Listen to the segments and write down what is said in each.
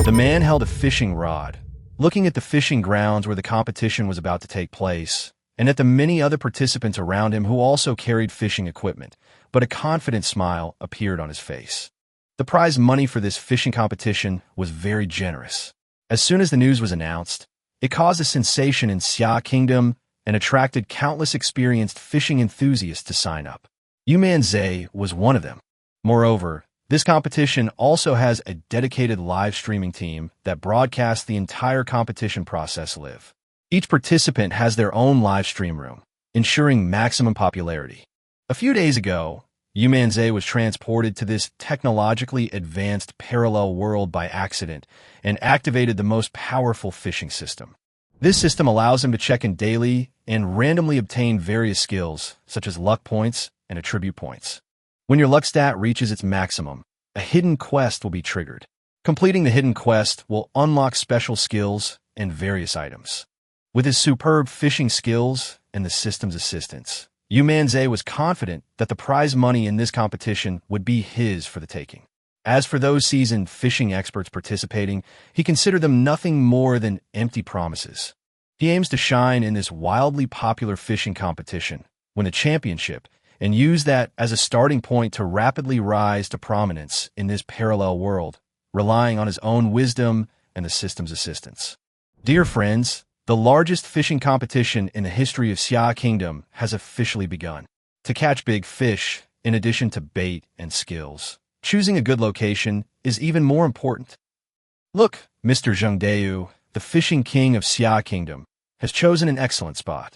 The man held a fishing rod, looking at the fishing grounds where the competition was about to take place, and at the many other participants around him who also carried fishing equipment, but a confident smile appeared on his face. The prize money for this fishing competition was very generous. As soon as the news was announced, it caused a sensation in Xia Kingdom and attracted countless experienced fishing enthusiasts to sign up. Yu Manzai was one of them. Moreover, this competition also has a dedicated live streaming team that broadcasts the entire competition process live. Each participant has their own live stream room, ensuring maximum popularity. A few days ago, Yu Manzai was transported to this technologically advanced parallel world by accident and activated the most powerful fishing system. This system allows him to check in daily and randomly obtain various skills, such as luck points and attribute points. When your luck stat reaches its maximum, a hidden quest will be triggered. Completing the hidden quest will unlock special skills and various items. With his superb fishing skills and the system's assistance, Yu Manzai was confident that the prize money in this competition would be his for the taking. As for those seasoned fishing experts participating, he considered them nothing more than empty promises. He aims to shine in this wildly popular fishing competition, win a championship, and use that as a starting point to rapidly rise to prominence in this parallel world, relying on his own wisdom and the system's assistance. Dear friends, the largest fishing competition in the history of Xia Kingdom has officially begun. To catch big fish, in addition to bait and skills, choosing a good location is even more important. Look, Mr. Zhengdeu, the fishing king of Xia Kingdom, has chosen an excellent spot.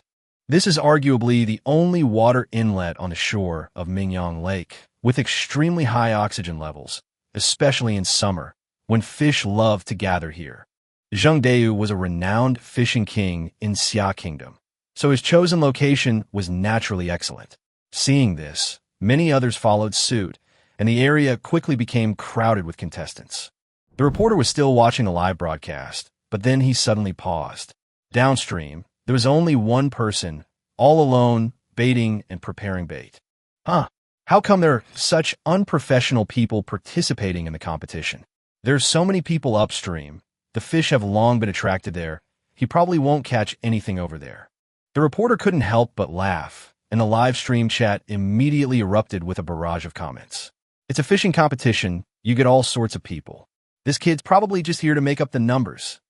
This is arguably the only water inlet on the shore of Mingyang Lake, with extremely high oxygen levels, especially in summer, when fish love to gather here. Zhengdeu was a renowned fishing king in Xia Kingdom, so his chosen location was naturally excellent. Seeing this, many others followed suit, and the area quickly became crowded with contestants. The reporter was still watching the live broadcast, but then he suddenly paused. Downstream, there was only one person, all alone, baiting and preparing bait. How come there are such unprofessional people participating in the competition? There's so many people upstream. The fish have long been attracted there. He probably won't catch anything over there. The reporter couldn't help but laugh, and the live stream chat immediately erupted with a barrage of comments. It's a fishing competition. You get all sorts of people. This kid's probably just here to make up the numbers.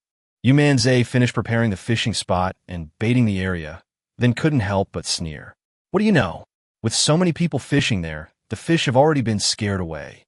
Yu Manzai finished preparing the fishing spot and baiting the area, then couldn't help but sneer. What do you know? With so many people fishing there, the fish have already been scared away.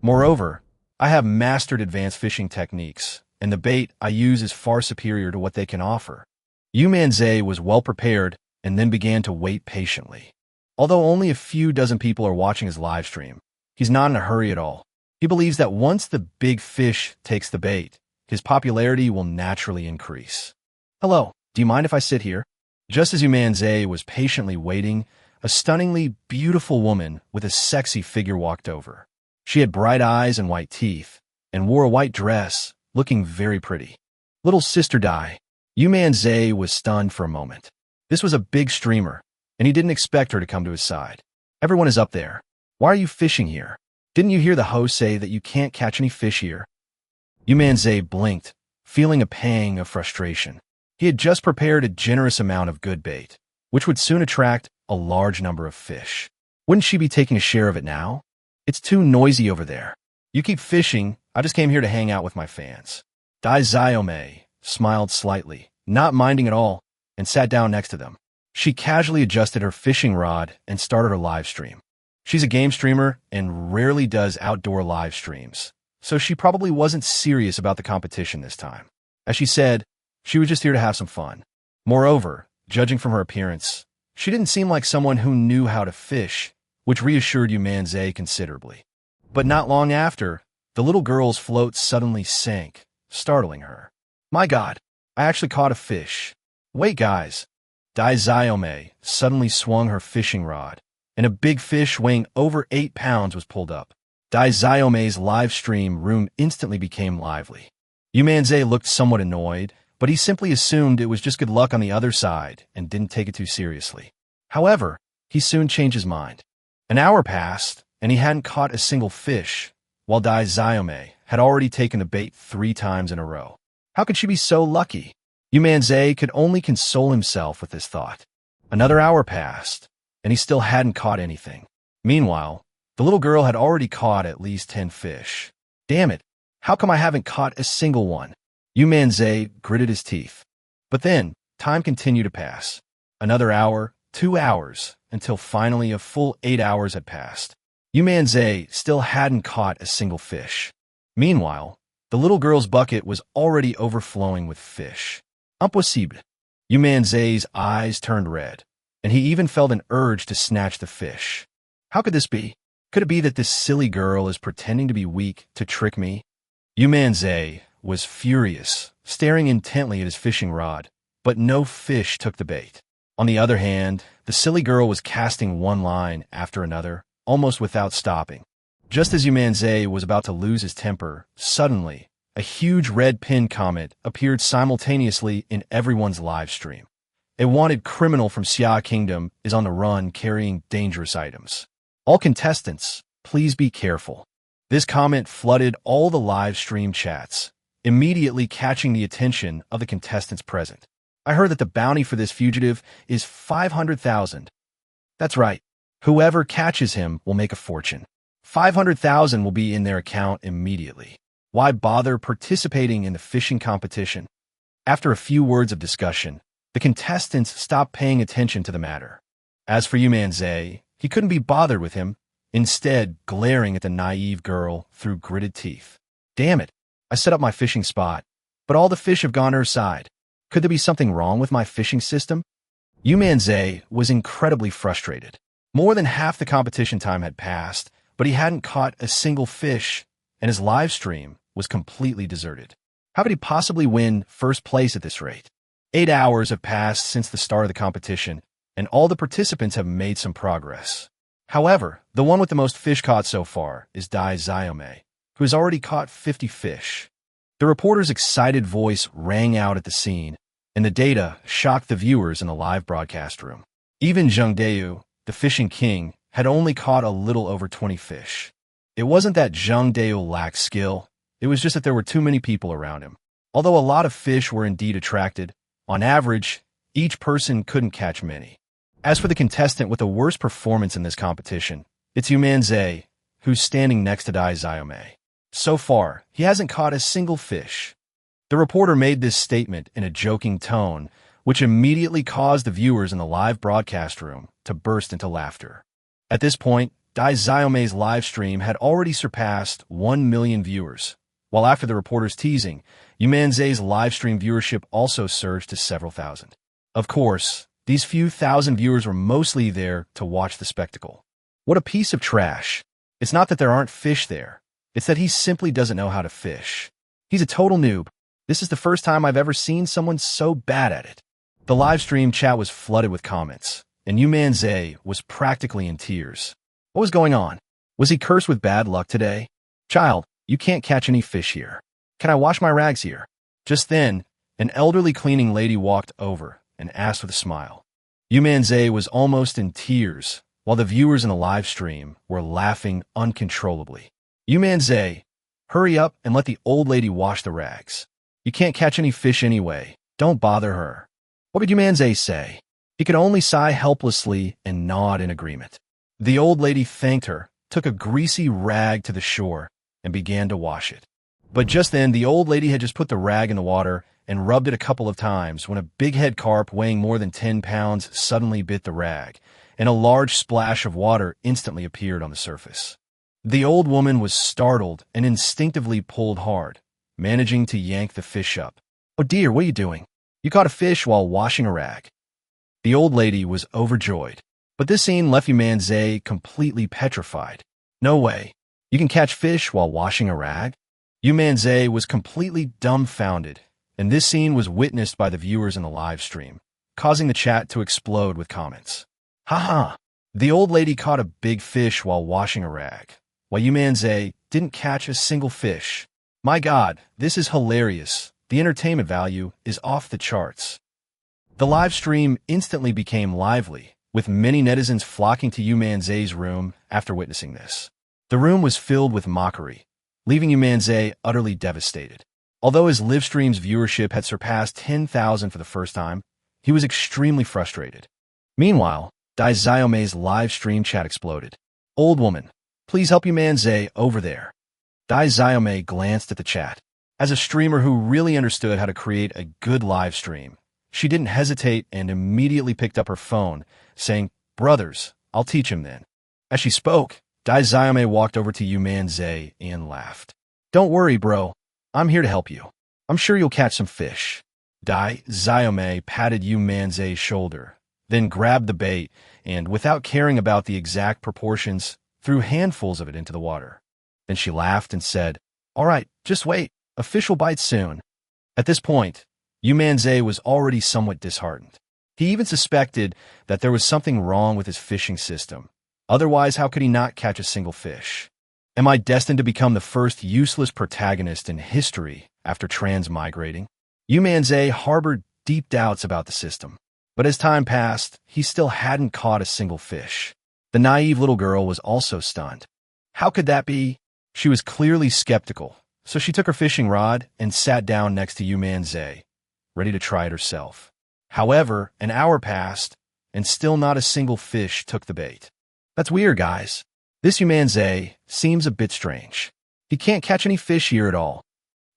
Moreover, I have mastered advanced fishing techniques, and the bait I use is far superior to what they can offer. Yu Manzai was well prepared and then began to wait patiently. Although only a few dozen people are watching his live stream, he's not in a hurry at all. He believes that once the big fish takes the bait, his popularity will naturally increase. Hello, do you mind if I sit here? Just as Yu Manzai was patiently waiting, a stunningly beautiful woman with a sexy figure walked over. She had bright eyes and white teeth, and wore a white dress, looking very pretty. Little Sister Dai. Yu Manzai was stunned for a moment. This was a big streamer, and he didn't expect her to come to his side. Everyone is up there. Why are you fishing here? Didn't you hear the host say that you can't catch any fish here? Yu Manzai blinked, feeling a pang of frustration. He had just prepared a generous amount of good bait, which would soon attract a large number of fish. Wouldn't she be taking a share of it now? It's too noisy over there. You keep fishing. I just came here to hang out with my fans. Dai Xiaomei smiled slightly, not minding at all, and sat down next to them. She casually adjusted her fishing rod and started her live stream. She's a game streamer and rarely does outdoor live streams, so she probably wasn't serious about the competition this time. As she said, she was just here to have some fun. Moreover, judging from her appearance, she didn't seem like someone who knew how to fish, which reassured Yu Manzai considerably. But not long after, the little girl's float suddenly sank, startling her. My God, I actually caught a fish. Wait, guys. Dai Xiaomei suddenly swung her fishing rod, and a big fish weighing over 8 pounds was pulled up. Dai Xiaomei's live stream room instantly became lively. Yu Manzai looked somewhat annoyed, but he simply assumed it was just good luck on the other side and didn't take it too seriously. However, he soon changed his mind. An hour passed, and he hadn't caught a single fish, while Dai Xiaomei had already taken the bait 3 times in a row. How could she be so lucky? Yu Manzai could only console himself with this thought. Another hour passed, and he still hadn't caught anything. Meanwhile, the little girl had already caught at least 10 fish. Damn it, how come I haven't caught a single one? Yu Manzai gritted his teeth. But then, time continued to pass. Another hour, 2 hours, until finally a full 8 hours had passed. Yu Manzai still hadn't caught a single fish. Meanwhile, the little girl's bucket was already overflowing with fish. Impossible. Yu Manzai's eyes turned red, and he even felt an urge to snatch the fish. How could this be? Could it be that this silly girl is pretending to be weak to trick me? Yu Manzai was furious, staring intently at his fishing rod, but no fish took the bait. On the other hand, the silly girl was casting one line after another, almost without stopping. Just as Yu Manzai was about to lose his temper, suddenly, a huge red pin comment appeared simultaneously in everyone's live stream. A wanted criminal from Xia Kingdom is on the run carrying dangerous items. All contestants, please be careful. This comment flooded all the live stream chats, immediately catching the attention of the contestants present. I heard that the bounty for this fugitive is 500,000. That's right. Whoever catches him will make a fortune. 500,000 will be in their account immediately. Why bother participating in the fishing competition? After a few words of discussion, the contestants stopped paying attention to the matter. As for Yu Manzai, he couldn't be bothered with him, instead glaring at the naive girl through gritted teeth. Damn it, I set up my fishing spot, but all the fish have gone to her side. Could there be something wrong with my fishing system? Yu Manzai was incredibly frustrated. More than half the competition time had passed, but he hadn't caught a single fish, and his live stream was completely deserted. How could he possibly win first place at this rate? 8 hours have passed since the start of the competition, and all the participants have made some progress. However, the one with the most fish caught so far is Dai Xiaomei, who has already caught 50 fish. The reporter's excited voice rang out at the scene, and the data shocked the viewers in the live broadcast room. Even Zheng Deu, the fishing king, had only caught a little over 20 fish. It wasn't that Zheng Deu lacked skill, it was just that there were too many people around him. Although a lot of fish were indeed attracted, on average, each person couldn't catch many. As for the contestant with the worst performance in this competition, it's Yu Manzai, who's standing next to Dai Xiaomei. So far, he hasn't caught a single fish. The reporter made this statement in a joking tone, which immediately caused the viewers in the live broadcast room to burst into laughter. At this point, Dai Xiaomei's live stream had already surpassed 1 million viewers, while after the reporter's teasing, Yu Manzai's live stream viewership also surged to several thousand. Of course, these few thousand viewers were mostly there to watch the spectacle. What a piece of trash. It's not that there aren't fish there. It's that he simply doesn't know how to fish. He's a total noob. This is the first time I've ever seen someone so bad at it. The live stream chat was flooded with comments, and Yu Manzai was practically in tears. What was going on? Was he cursed with bad luck today? Child, you can't catch any fish here. Can I wash my rags here? Just then, an elderly cleaning lady walked over and asked with a smile. Yu Manzai was almost in tears, while the viewers in the live stream were laughing uncontrollably. Yu Manzai, hurry up and let the old lady wash the rags. You can't catch any fish anyway. Don't bother her. What could Yu Manzai say? He could only sigh helplessly and nod in agreement. The old lady thanked her, took a greasy rag to the shore, and began to wash it. But just then, the old lady had just put the rag in the water and rubbed it a couple of times when a big-head carp weighing more than 10 pounds suddenly bit the rag, and a large splash of water instantly appeared on the surface. The old woman was startled and instinctively pulled hard, managing to yank the fish up. Oh dear, what are you doing? You caught a fish while washing a rag. The old lady was overjoyed, but this scene left Yu Manzai completely petrified. No way. You can catch fish while washing a rag? Yu Manzai was completely dumbfounded, and this scene was witnessed by the viewers in the live stream, causing the chat to explode with comments. Haha, the old lady caught a big fish while washing a rag, while Yu Manzai didn't catch a single fish. My God, this is hilarious. The entertainment value is off the charts. The live stream instantly became lively, with many netizens flocking to Yu Manzai's room after witnessing this. The room was filled with mockery, leaving Yu Manzai utterly devastated. Although his live stream's viewership had surpassed 10,000 for the first time, he was extremely frustrated. Meanwhile, Dai Xiaomei's live stream chat exploded. "Old woman, please help Yu Manzai over there." Dai Xiaomei glanced at the chat. As a streamer who really understood how to create a good live stream, she didn't hesitate and immediately picked up her phone, saying, "Brothers, I'll teach him then." As she spoke, Dai Xiaomei walked over to Yu Manzai and laughed. "Don't worry, bro. I'm here to help you. I'm sure you'll catch some fish." Dai Xiaomei patted Yu Manzai's shoulder, then grabbed the bait and, without caring about the exact proportions, threw handfuls of it into the water. Then she laughed and said, "All right, just wait. A fish will bite soon." At this point, Yu Manzai was already somewhat disheartened. He even suspected that there was something wrong with his fishing system. Otherwise, how could he not catch a single fish? Am I destined to become the first useless protagonist in history after transmigrating? Yu Manzai harbored deep doubts about the system. But as time passed, he still hadn't caught a single fish. The naive little girl was also stunned. How could that be? She was clearly skeptical, so she took her fishing rod and sat down next to Yu Manzai, ready to try it herself. However, an hour passed, and still not a single fish took the bait. "That's weird, guys. This Yu Manzai seems a bit strange. He can't catch any fish here at all."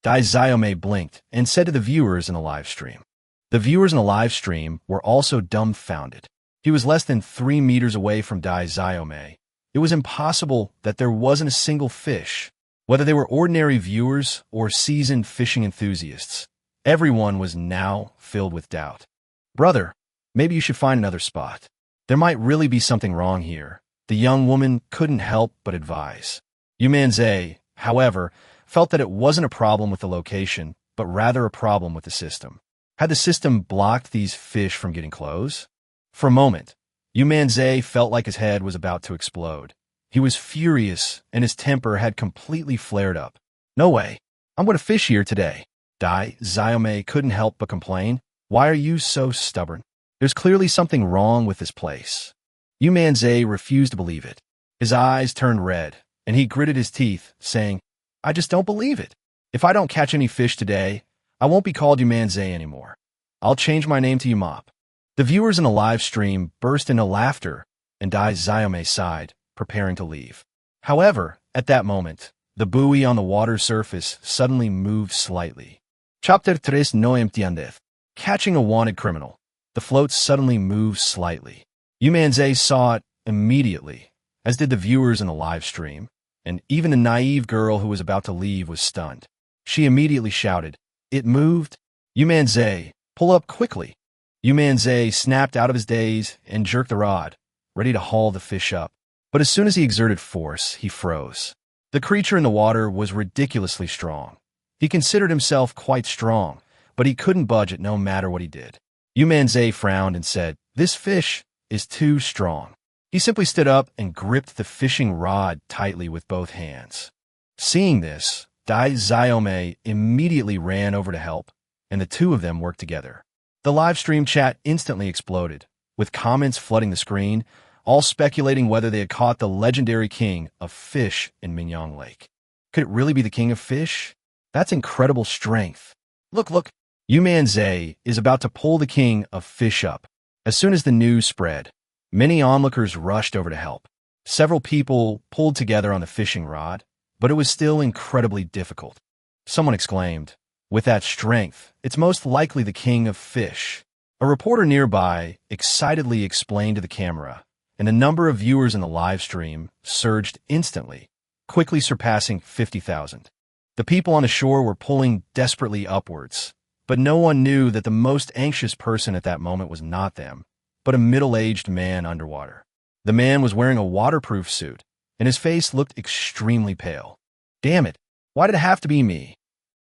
Dai Xiaomei blinked and said to the viewers in the live stream. The viewers in the live stream were also dumbfounded. He was less than 3 meters away from Dai Xiaomei. It was impossible that there wasn't a single fish. Whether they were ordinary viewers or seasoned fishing enthusiasts, everyone was now filled with doubt. "Brother, maybe you should find another spot. There might really be something wrong here," the young woman couldn't help but advise. Yu Manzai, however, felt that it wasn't a problem with the location, but rather a problem with the system. Had the system blocked these fish from getting close? For a moment, Yu Manzai felt like his head was about to explode. He was furious, and his temper had completely flared up. "No way. I'm going to fish here today." Dai Xiaomei couldn't help but complain. "Why are you so stubborn? There's clearly something wrong with this place." Yu Manzai refused to believe it. His eyes turned red, and he gritted his teeth, saying, "I just don't believe it. If I don't catch any fish today, I won't be called Yu Manzai anymore. I'll change my name to Yumop." The viewers in the live stream burst into laughter, and Dai Xiaomei sighed, preparing to leave. However, at that moment, the buoy on the water surface suddenly moved slightly. Chapter 3 no entiendes. Catching a wanted criminal. The float suddenly moved slightly. Yu Manzai saw it immediately, as did the viewers in the live stream, and even the naive girl who was about to leave was stunned. She immediately shouted, "It moved! Yu Manzai, pull up quickly!" Yu Manzai snapped out of his daze and jerked the rod, ready to haul the fish up. But as soon as he exerted force, he froze. The creature in the water was ridiculously strong. He considered himself quite strong, but he couldn't budge it no matter what he did. Yu Manzai frowned and said, "This fish is too strong." He simply stood up and gripped the fishing rod tightly with both hands. Seeing this, Dai Xiaomei immediately ran over to help, and the two of them worked together. The live stream chat instantly exploded, with comments flooding the screen, all speculating whether they had caught the legendary king of fish in Mingyang Lake. Could it really be the king of fish? That's incredible strength. Look, Yu Manzai is about to pull the king of fish up. As soon as the news spread, many onlookers rushed over to help. Several people pulled together on the fishing rod, but it was still incredibly difficult. Someone exclaimed, "With that strength, it's most likely the king of fish." A reporter nearby excitedly explained to the camera, and the number of viewers in the live stream surged instantly, quickly surpassing 50,000. The people on the shore were pulling desperately upwards, but no one knew that the most anxious person at that moment was not them, but a middle-aged man underwater. The man was wearing a waterproof suit, and his face looked extremely pale. Damn it, why did it have to be me?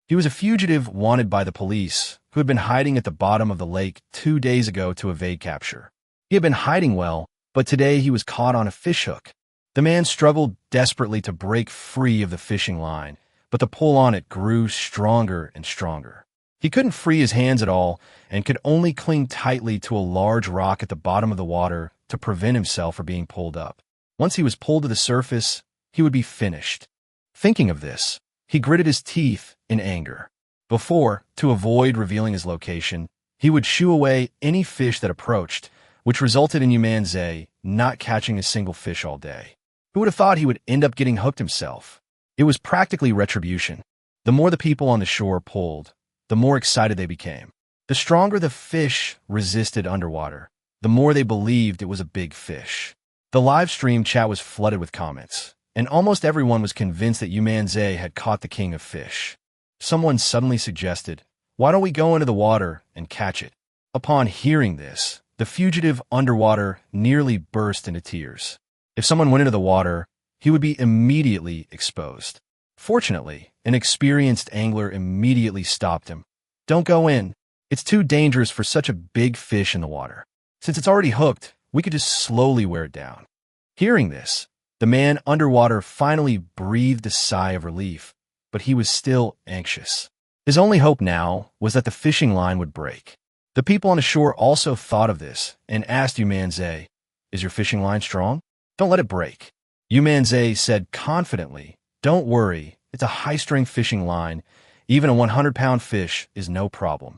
He was a fugitive wanted by the police who had been hiding at the bottom of the lake 2 days ago to evade capture. He had been hiding well, but today he was caught on a fishhook. The man struggled desperately to break free of the fishing line, but the pull on it grew stronger and stronger. He couldn't free his hands at all and could only cling tightly to a large rock at the bottom of the water to prevent himself from being pulled up. Once he was pulled to the surface, he would be finished. Thinking of this, He gritted his teeth in anger. Before, to avoid revealing his location, he would shoo away any fish that approached, which resulted in Yu Manzai not catching a single fish all day. Who would have thought he would end up getting hooked himself? It was practically retribution. The more the people on the shore pulled, the more excited they became. The stronger the fish resisted underwater, the more they believed it was a big fish. The live stream chat was flooded with comments, and almost everyone was convinced that Yu Manzai had caught the king of fish. Someone suddenly suggested, "Why don't we go into the water and catch it?" Upon hearing this, the fugitive underwater nearly burst into tears. If someone went into the water, he would be immediately exposed. Fortunately, an experienced angler immediately stopped him. "Don't go in. It's too dangerous for such a big fish in the water. Since it's already hooked, we could just slowly wear it down." Hearing this, the man underwater finally breathed a sigh of relief, but he was still anxious. His only hope now was that the fishing line would break. The people on the shore also thought of this and asked Yu Manzai, "Is your fishing line strong? Don't let it break." Yu Manzai said confidently, "Don't worry, it's a high-strength fishing line. Even a 100-pound fish is no problem."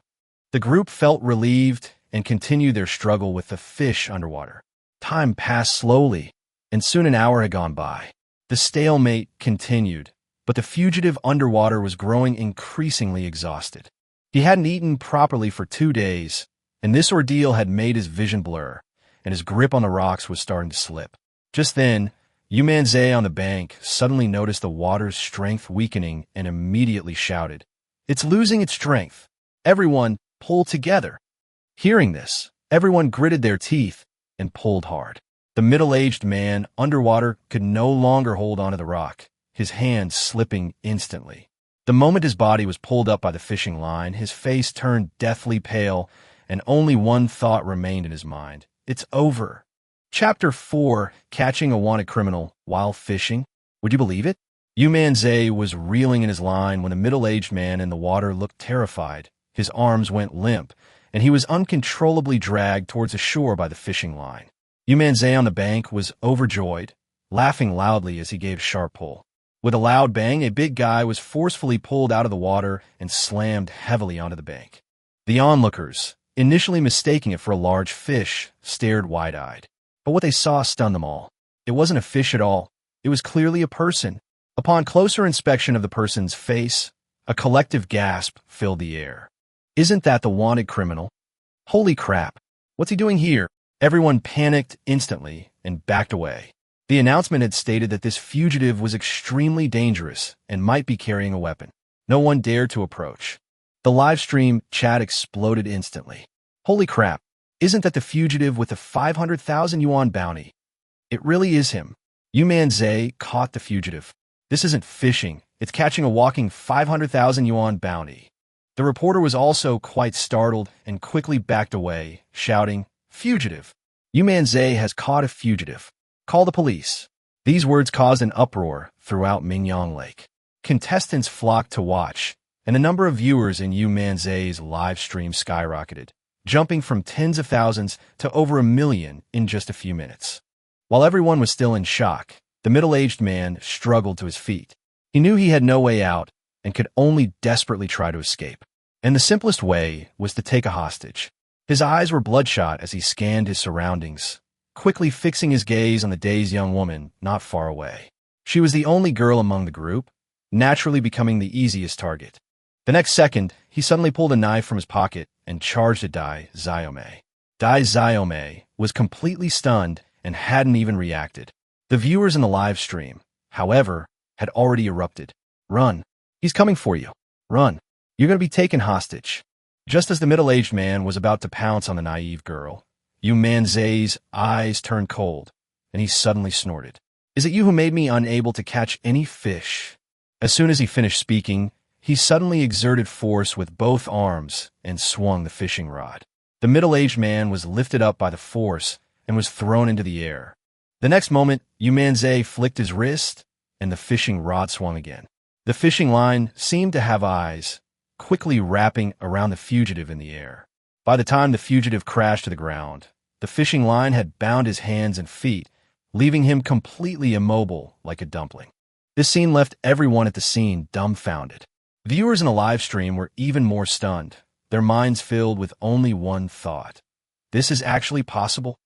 The group felt relieved and continued their struggle with the fish underwater. Time passed slowly, and soon an hour had gone by. The stalemate continued, but the fugitive underwater was growing increasingly exhausted. He hadn't eaten properly for 2 days, and this ordeal had made his vision blur, and his grip on the rocks was starting to slip. Just then, Yu Manzai on the bank suddenly noticed the water's strength weakening and immediately shouted, "It's losing its strength. Everyone, pull together." Hearing this, everyone gritted their teeth and pulled hard. The middle-aged man underwater could no longer hold onto the rock, his hands slipping instantly. The moment his body was pulled up by the fishing line, his face turned deathly pale, and only one thought remained in his mind. It's over. Chapter 4, Catching a Wanted Criminal While Fishing. Would you believe it? Yu Manzai was reeling in his line when the middle-aged man in the water looked terrified. His arms went limp, and he was uncontrollably dragged towards the shore by the fishing line. Yu Manzai on the bank was overjoyed, laughing loudly as he gave a sharp pull. With a loud bang, a big guy was forcefully pulled out of the water and slammed heavily onto the bank. The onlookers, initially mistaking it for a large fish, stared wide-eyed. But what they saw stunned them all. It wasn't a fish at all. It was clearly a person. Upon closer inspection of the person's face, a collective gasp filled the air. "Isn't that the wanted criminal? Holy crap! What's he doing here?" Everyone panicked instantly and backed away. The announcement had stated that this fugitive was extremely dangerous and might be carrying a weapon. No one dared to approach. The live stream chat exploded instantly. "Holy crap! Isn't that the fugitive with the 500,000 yuan bounty? It really is him. Yu Manzai caught the fugitive. This isn't fishing, it's catching a walking 500,000 yuan bounty." The reporter was also quite startled and quickly backed away, shouting, "Fugitive! Yu Manzai has caught a fugitive. Call the police." These words caused an uproar throughout Mingyang Lake. Contestants flocked to watch, and the number of viewers in Yu Manzai's live stream skyrocketed, jumping from tens of thousands to over 1 million in just a few minutes. While everyone was still in shock, the middle-aged man struggled to his feet. He knew he had no way out and could only desperately try to escape. And the simplest way was to take a hostage. His eyes were bloodshot as he scanned his surroundings, quickly fixing his gaze on the dazed young woman not far away. She was the only girl among the group, naturally becoming the easiest target. The next second, he suddenly pulled a knife from his pocket and charged at Dai Xiaomei. Dai Xiaomei was completely stunned and hadn't even reacted. The viewers in the live stream, however, had already erupted. "Run! He's coming for you! Run! You're going to be taken hostage." Just as the middle-aged man was about to pounce on the naive girl, Yu Manzai's eyes turned cold, and he suddenly snorted. "Is it you who made me unable to catch any fish?" As soon as he finished speaking, he suddenly exerted force with both arms and swung the fishing rod. The middle-aged man was lifted up by the force and was thrown into the air. The next moment, Yu Manzai flicked his wrist, and the fishing rod swung again. The fishing line seemed to have eyes, quickly wrapping around the fugitive in the air. By the time the fugitive crashed to the ground, the fishing line had bound his hands and feet, leaving him completely immobile like a dumpling. This scene left everyone at the scene dumbfounded. Viewers in the live stream were even more stunned, their minds filled with only one thought. This is actually possible?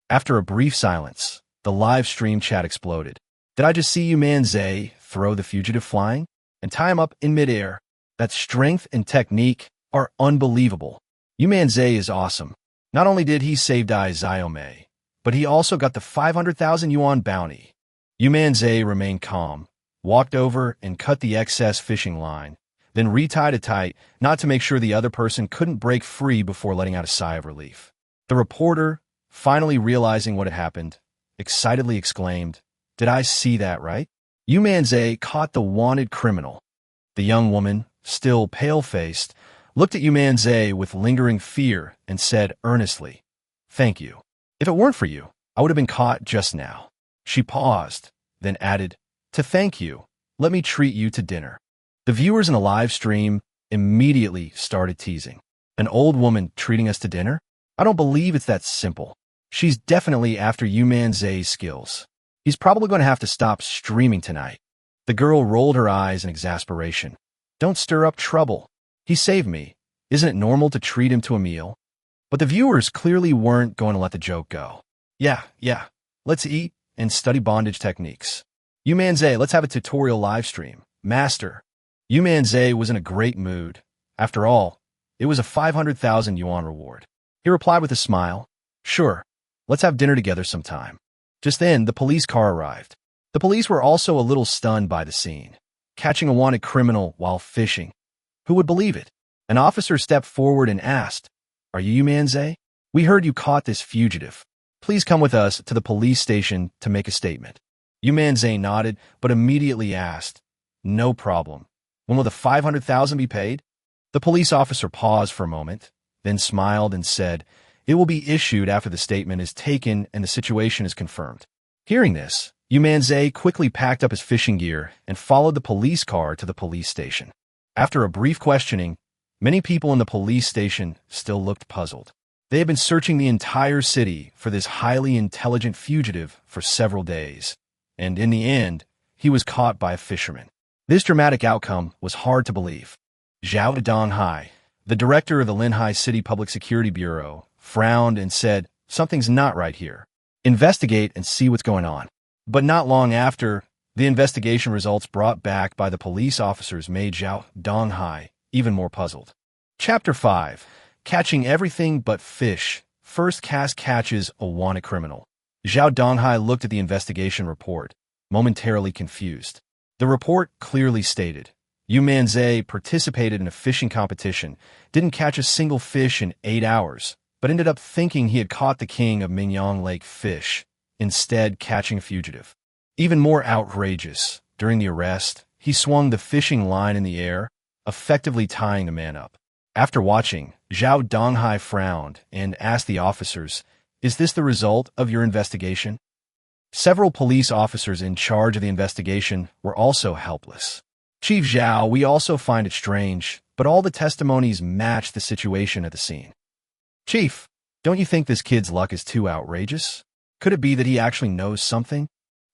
After a brief silence, the live stream chat exploded. Did I just see Yu Manzai throw the fugitive flying and tie him up in midair? That strength and technique are unbelievable. Yu Manzai is awesome. Not only did he save Dai Xiaomei, but he also got the 500,000 yuan bounty. Yu Manzai remained calm, walked over and cut the excess fishing line, then retied it tight, not to make sure the other person couldn't break free before letting out a sigh of relief. The reporter, finally realizing what had happened, excitedly exclaimed, "Did I see that right? Yu Manzai caught the wanted criminal." The young woman, still pale-faced, looked at Yu Manzai with lingering fear and said earnestly, "Thank you. If it weren't for you, I would have been caught just now." She paused, then added, "To thank you, let me treat you to dinner." The viewers in the live stream immediately started teasing. An old woman treating us to dinner? I don't believe it's that simple. She's definitely after Yu Manzai's skills. He's probably going to have to stop streaming tonight. The girl rolled her eyes in exasperation. Don't stir up trouble. He saved me. Isn't it normal to treat him to a meal? But the viewers clearly weren't going to let the joke go. Yeah, let's eat and study bondage techniques. Yu Manzai, let's have a tutorial live stream. Master. Yu Manzai was in a great mood. After all, it was a 500,000 yuan reward. He replied with a smile, "Sure, let's have dinner together sometime." Just then, the police car arrived. The police were also a little stunned by the scene. Catching a wanted criminal while fishing. Who would believe it? An officer stepped forward and asked, "Are you Yu Manzai? We heard you caught this fugitive. Please come with us to the police station to make a statement." Yu Manzai nodded, but immediately asked, "No problem. When will the 500,000 be paid?" The police officer paused for a moment, then smiled and said, "It will be issued after the statement is taken and the situation is confirmed." Hearing this, Yu Manzai quickly packed up his fishing gear and followed the police car to the police station. After a brief questioning, many people in the police station still looked puzzled. They had been searching the entire city for this highly intelligent fugitive for several days, and in the end, he was caught by a fisherman. This dramatic outcome was hard to believe. Zhao Donghai, the director of the Linhai City Public Security Bureau, frowned and said, "Something's not right here. Investigate and see what's going on." But not long after, the investigation results brought back by the police officers made Zhao Donghai even more puzzled. Chapter 5. Catching Everything But Fish. First cast catches a wanted criminal. Zhao Donghai looked at the investigation report, momentarily confused. The report clearly stated, Yu Manzai participated in a fishing competition, didn't catch a single fish in 8 hours, but ended up thinking he had caught the king of Mingyang Lake fish, instead catching a fugitive. Even more outrageous, during the arrest, he swung the fishing line in the air, effectively tying the man up. After watching, Zhao Donghai frowned and asked the officers, "Is this the result of your investigation?" Several police officers in charge of the investigation were also helpless. "Chief Zhao, we also find it strange, but all the testimonies match the situation at the scene." "Chief, don't you think this kid's luck is too outrageous? Could it be that he actually knows something?"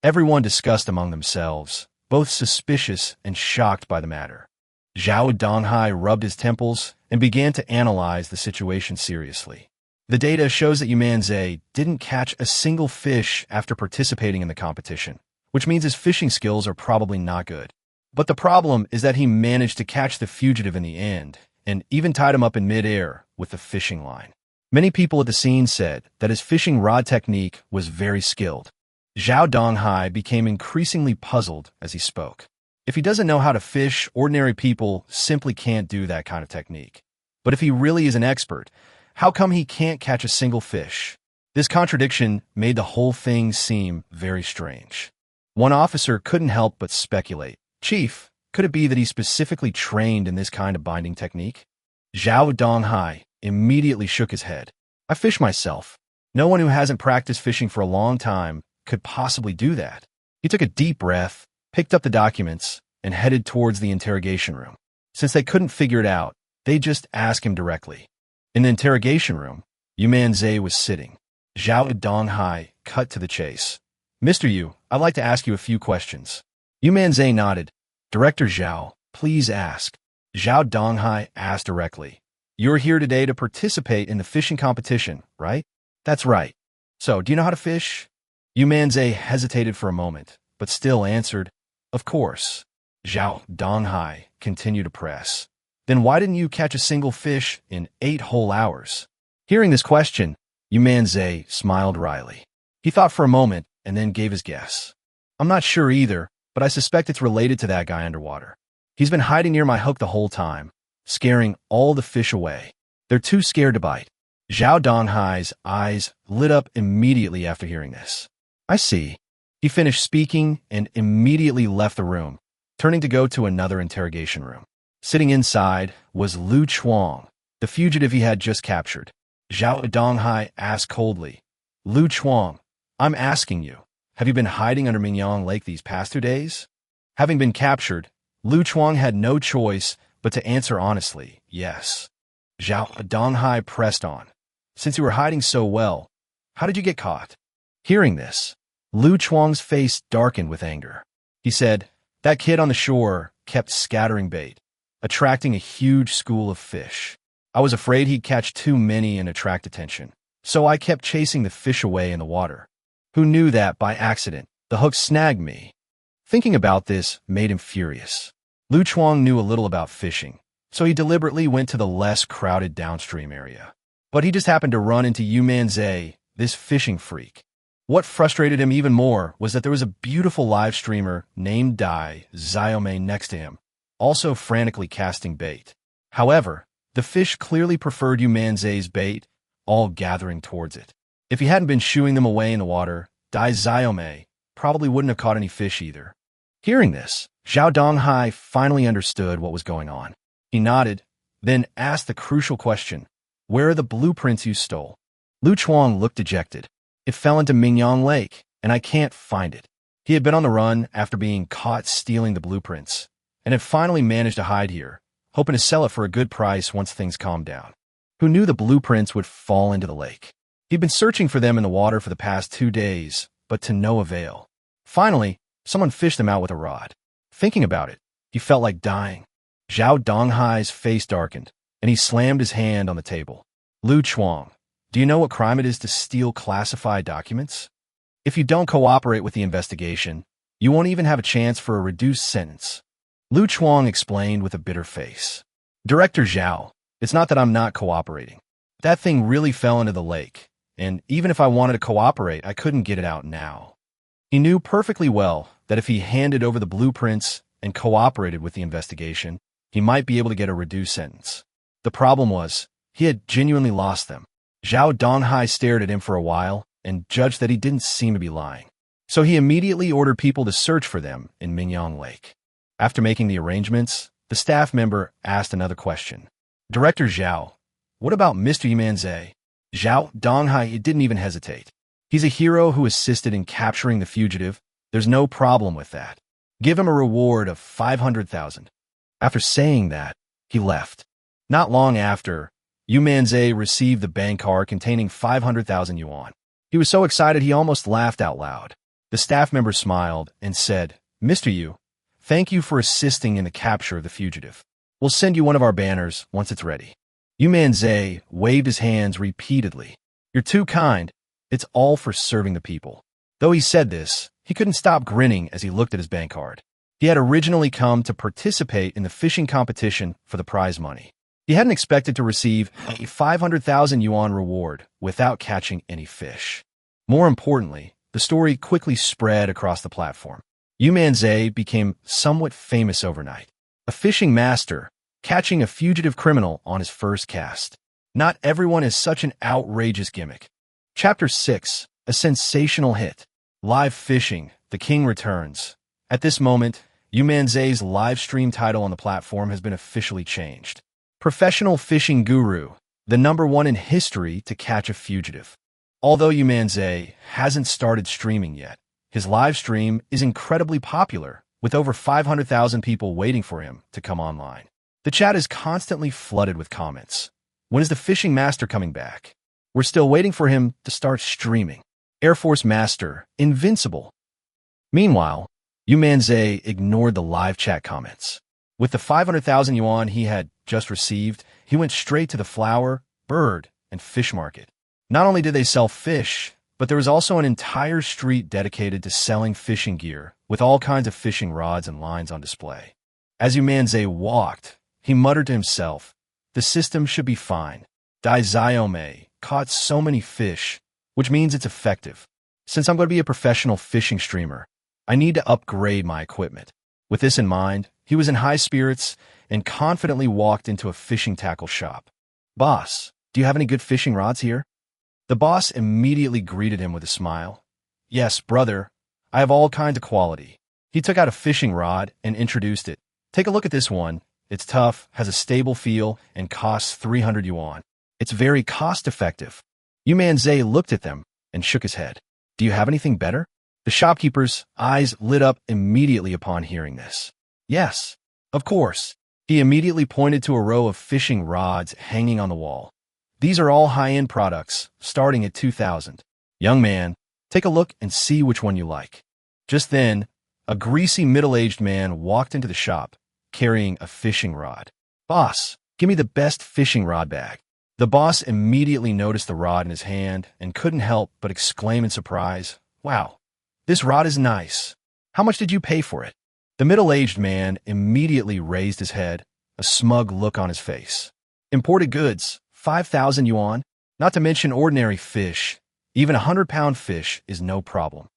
Everyone discussed among themselves, both suspicious and shocked by the matter. Zhao Donghai rubbed his temples and began to analyze the situation seriously. The data shows that Yu Manzai didn't catch a single fish after participating in the competition, which means his fishing skills are probably not good. But the problem is that he managed to catch the fugitive in the end, and even tied him up in midair with the fishing line. Many people at the scene said that his fishing rod technique was very skilled. Zhao Donghai became increasingly puzzled as he spoke. If he doesn't know how to fish, ordinary people simply can't do that kind of technique. But if he really is an expert, how come he can't catch a single fish? This contradiction made the whole thing seem very strange. One officer couldn't help but speculate. "Chief, could it be that he's specifically trained in this kind of binding technique?" Zhao Donghai immediately shook his head. "I fish myself. No one who hasn't practiced fishing for a long time could possibly do that." He took a deep breath, picked up the documents, and headed towards the interrogation room. Since they couldn't figure it out, they just asked him directly. In the interrogation room, Yu Manzai was sitting. Zhao Donghai cut to the chase. "Mr. Yu, I'd like to ask you a few questions." Yu Manzai nodded. Director Zhao, please ask. Zhao Donghai asked directly. You're here today to participate in the fishing competition, right? That's right. So, do you know how to fish? Yu Manzai hesitated for a moment, but still answered, Of course. Zhao Donghai continued to press. Then why didn't you catch a single fish in 8 whole hours? Hearing this question, Yu Manzai smiled wryly. He thought for a moment and then gave his guess. I'm not sure either, but I suspect it's related to that guy underwater. He's been hiding near my hook the whole time, scaring all the fish away. They're too scared to bite. Zhao Donghai's eyes lit up immediately after hearing this. I see. He finished speaking and immediately left the room, turning to go to another interrogation room. Sitting inside was Lu Chuang, the fugitive he had just captured. Zhao Donghai asked coldly, Lu Chuang, I'm asking you, have you been hiding under Mingyang Lake these past 2 days? Having been captured, Lu Chuang had no choice but to answer honestly, yes. Zhao Donghai pressed on. Since you were hiding so well, how did you get caught? Hearing this, Lu Chuang's face darkened with anger. He said, that kid on the shore kept scattering bait, attracting a huge school of fish. I was afraid he'd catch too many and attract attention, so I kept chasing the fish away in the water. Who knew that by accident, the hook snagged me? Thinking about this made him furious. Lu Chuang knew a little about fishing, so he deliberately went to the less crowded downstream area. But he just happened to run into Yu Manzai, this fishing freak. What frustrated him even more was that there was a beautiful live streamer named Dai Xiaomei next to him, also frantically casting bait. However, the fish clearly preferred Yu Manzai's bait, all gathering towards it. If he hadn't been shooing them away in the water, Dai Xiaomei probably wouldn't have caught any fish either. Hearing this, Zhao Donghai finally understood what was going on. He nodded, then asked the crucial question, where are the blueprints you stole? Lu Chuang looked dejected. It fell into Mingyang Lake, and I can't find it. He had been on the run after being caught stealing the blueprints, and had finally managed to hide here, hoping to sell it for a good price once things calmed down. Who knew the blueprints would fall into the lake? He'd been searching for them in the water for the past 2 days, but to no avail. Finally, someone fished them out with a rod. Thinking about it, he felt like dying. Zhao Donghai's face darkened, and he slammed his hand on the table. Lu Chuang, do you know what crime it is to steal classified documents? If you don't cooperate with the investigation, you won't even have a chance for a reduced sentence. Lu Chuang explained with a bitter face. Director Zhao, it's not that I'm not cooperating. That thing really fell into the lake, and even if I wanted to cooperate, I couldn't get it out now. He knew perfectly well that if he handed over the blueprints and cooperated with the investigation, he might be able to get a reduced sentence. The problem was, he had genuinely lost them. Zhao Donghai stared at him for a while and judged that he didn't seem to be lying. So he immediately ordered people to search for them in Mingyang Lake. After making the arrangements, the staff member asked another question. Director Zhao, what about Mr. Yu Manzai? Zhao Donghai didn't even hesitate. He's a hero who assisted in capturing the fugitive. There's no problem with that. Give him a reward of 500,000. After saying that, he left. Not long after, Yu Manzai received the bank card containing 500,000 yuan. He was so excited he almost laughed out loud. The staff member smiled and said, Mr. Yu, thank you for assisting in the capture of the fugitive. We'll send you one of our banners once it's ready. Yu Manzai waved his hands repeatedly. You're too kind. It's all for serving the people. Though he said this, he couldn't stop grinning as he looked at his bank card. He had originally come to participate in the fishing competition for the prize money. He hadn't expected to receive a 500,000 yuan reward without catching any fish. More importantly, the story quickly spread across the platform. Yu Manzai became somewhat famous overnight. A fishing master, catching a fugitive criminal on his first cast. Not everyone is such an outrageous gimmick. Chapter 6, a sensational hit. Live fishing, the king returns. At this moment, Yu Manzai's live stream title on the platform has been officially changed. Professional Fishing Guru, the #1 in history to catch a fugitive. Although Yu Manzai hasn't started streaming yet, his live stream is incredibly popular, with over 500,000 people waiting for him to come online. The chat is constantly flooded with comments. When is the fishing master coming back? We're still waiting for him to start streaming. Air Force Master, invincible. Meanwhile, Yu Manzai ignored the live chat comments. With the 500,000 yuan he had just received, he went straight to the flower, bird, and fish market. Not only did they sell fish, but there was also an entire street dedicated to selling fishing gear, with all kinds of fishing rods and lines on display. As Yu Manzai walked, he muttered to himself, "The system should be fine. Dai Xiaomei caught so many fish, which means it's effective. Since I'm going to be a professional fishing streamer, I need to upgrade my equipment." With this in mind, he was in high spirits and confidently walked into a fishing tackle shop. "Boss, do you have any good fishing rods here?" The boss immediately greeted him with a smile. "Yes, brother, I have all kinds of quality." He took out a fishing rod and introduced it. "Take a look at this one. It's tough, has a stable feel, and costs 300 yuan. It's very cost-effective." Yu Manzai looked at them and shook his head. "Do you have anything better?" The shopkeeper's eyes lit up immediately upon hearing this. "Yes, of course." He immediately pointed to a row of fishing rods hanging on the wall. "These are all high-end products, starting at 2,000. Young man, take a look and see which one you like." Just then, a greasy middle-aged man walked into the shop, carrying a fishing rod. "Boss, give me the best fishing rod bag." The boss immediately noticed the rod in his hand and couldn't help but exclaim in surprise, "Wow, this rod is nice. How much did you pay for it?" The middle-aged man immediately raised his head, a smug look on his face. "Imported goods, 5,000 yuan, not to mention ordinary fish. Even 100-pound fish is no problem."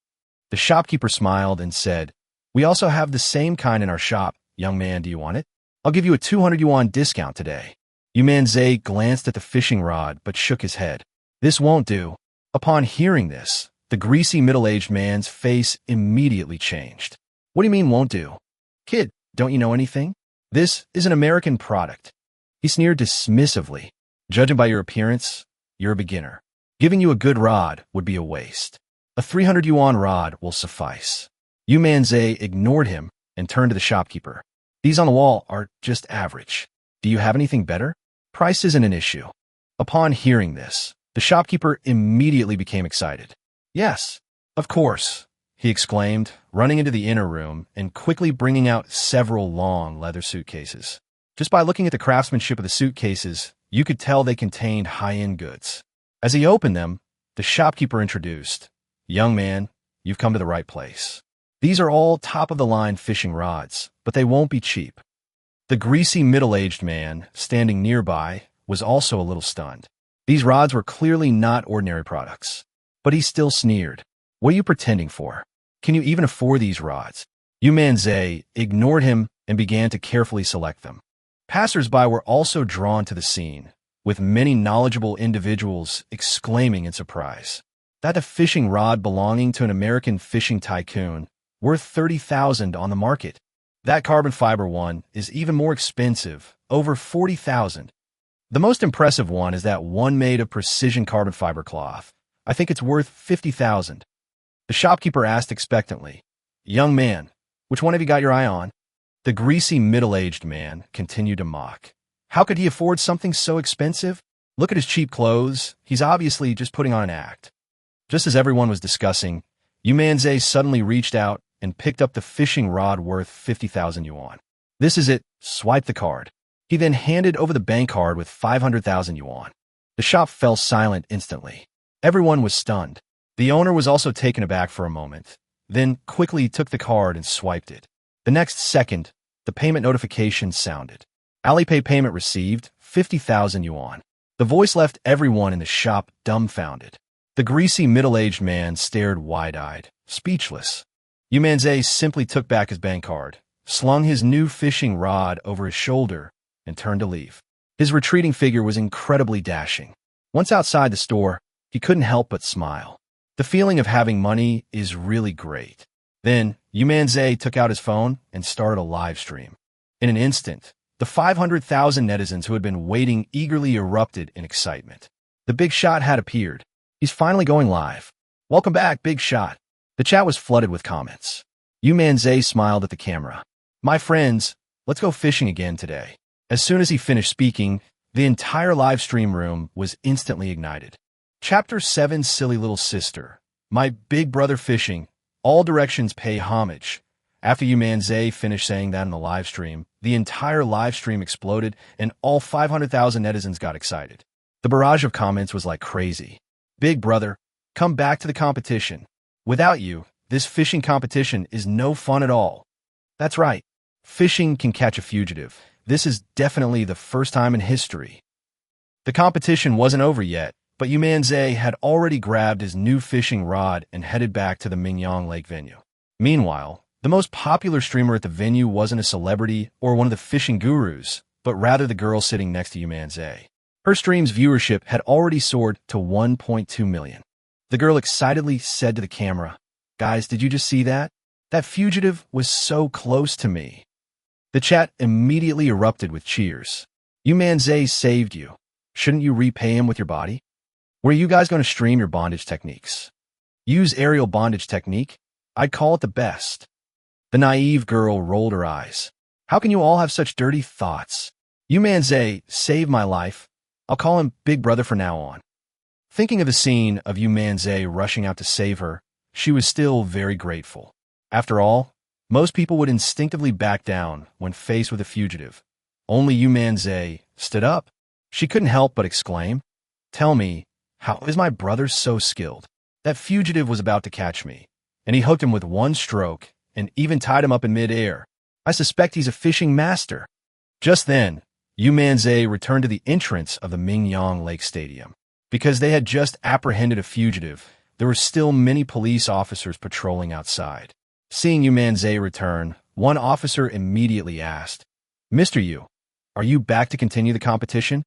The shopkeeper smiled and said, "We also have the same kind in our shop. Young man, do you want it? I'll give you a 200 yuan discount today." Yu Manzai glanced at the fishing rod but shook his head. "This won't do." Upon hearing this, the greasy middle-aged man's face immediately changed. "What do you mean won't do? Kid, don't you know anything? This is an American product." He sneered dismissively. "Judging by your appearance, you're a beginner. Giving you a good rod would be a waste. A 300 yuan rod will suffice." Yu Manzai ignored him and turned to the shopkeeper. "These on the wall are just average. Do you have anything better? Price isn't an issue." Upon hearing this, the shopkeeper immediately became excited. "Yes, of course," he exclaimed, running into the inner room and quickly bringing out several long leather suitcases. Just by looking at the craftsmanship of the suitcases, you could tell they contained high-end goods. As he opened them, the shopkeeper introduced, "Young man, you've come to the right place. These are all top-of-the-line fishing rods, but they won't be cheap." The greasy middle-aged man, standing nearby, was also a little stunned. These rods were clearly not ordinary products. But he still sneered. "What are you pretending for? Can you even afford these rods?" Yu Manzai ignored him and began to carefully select them. Passers-by were also drawn to the scene, with many knowledgeable individuals exclaiming in surprise. That a fishing rod belonging to an American fishing tycoon, worth 30,000 on the market. That carbon fiber one is even more expensive, over 40,000. The most impressive one is that one made of precision carbon fiber cloth. I think it's worth 50,000. The shopkeeper asked expectantly, "Young man, which one have you got your eye on?" The greasy middle-aged man continued to mock. How could he afford something so expensive? Look at his cheap clothes. He's obviously just putting on an act. Just as everyone was discussing, Yu Manzai suddenly reached out and picked up the fishing rod worth 50,000 yuan. "This is it. Swipe the card." He then handed over the bank card with 500,000 yuan. The shop fell silent instantly. Everyone was stunned. The owner was also taken aback for a moment, then quickly took the card and swiped it. The next second, the payment notification sounded. Alipay payment received, 50,000 yuan. The voice left everyone in the shop dumbfounded. The greasy middle-aged man stared wide-eyed, speechless. Yu Manzai simply took back his bank card, slung his new fishing rod over his shoulder, and turned to leave. His retreating figure was incredibly dashing. Once outside the store, he couldn't help but smile. The feeling of having money is really great. Then, Yu Manzai took out his phone and started a live stream. In an instant, the 500,000 netizens who had been waiting eagerly erupted in excitement. The big shot had appeared. He's finally going live. "Welcome back, big shot." The chat was flooded with comments. Yu Manzai smiled at the camera. "My friends, let's go fishing again today." As soon as he finished speaking, the entire live stream room was instantly ignited. Chapter 7 Silly Little Sister. My big brother fishing. All directions pay homage. After Yu Manzai finished saying that in the live stream, the entire live stream exploded and all 500,000 netizens got excited. The barrage of comments was like crazy. Big brother, come back to the competition. Without you, this fishing competition is no fun at all. That's right. Fishing can catch a fugitive. This is definitely the first time in history. The competition wasn't over yet, but Yu Manzai had already grabbed his new fishing rod and headed back to the Mingyang Lake venue. Meanwhile, the most popular streamer at the venue wasn't a celebrity or one of the fishing gurus, but rather the girl sitting next to Yu Manzai. Her stream's viewership had already soared to 1.2 million. The girl excitedly said to the camera, "Guys, did you just see that? That fugitive was so close to me." The chat immediately erupted with cheers. Yu Manzai saved you. Shouldn't you repay him with your body? Were you guys going to stream your bondage techniques? Use aerial bondage technique? I'd call it the best. The naive girl rolled her eyes. How can you all have such dirty thoughts? Yu Manzai saved my life. I'll call him Big Brother from now on. Thinking of the scene of Yu Manzai rushing out to save her, she was still very grateful. After all, most people would instinctively back down when faced with a fugitive. Only Yu Manzai stood up. She couldn't help but exclaim, "Tell me, how is my brother so skilled? That fugitive was about to catch me, and he hooked him with one stroke and even tied him up in mid-air. I suspect he's a fishing master." Just then, Yu Manzai returned to the entrance of the Mingyang Lake Stadium. Because they had just apprehended a fugitive, there were still many police officers patrolling outside. Seeing Yu Manzai return, one officer immediately asked, "Mr. Yu, are you back to continue the competition?"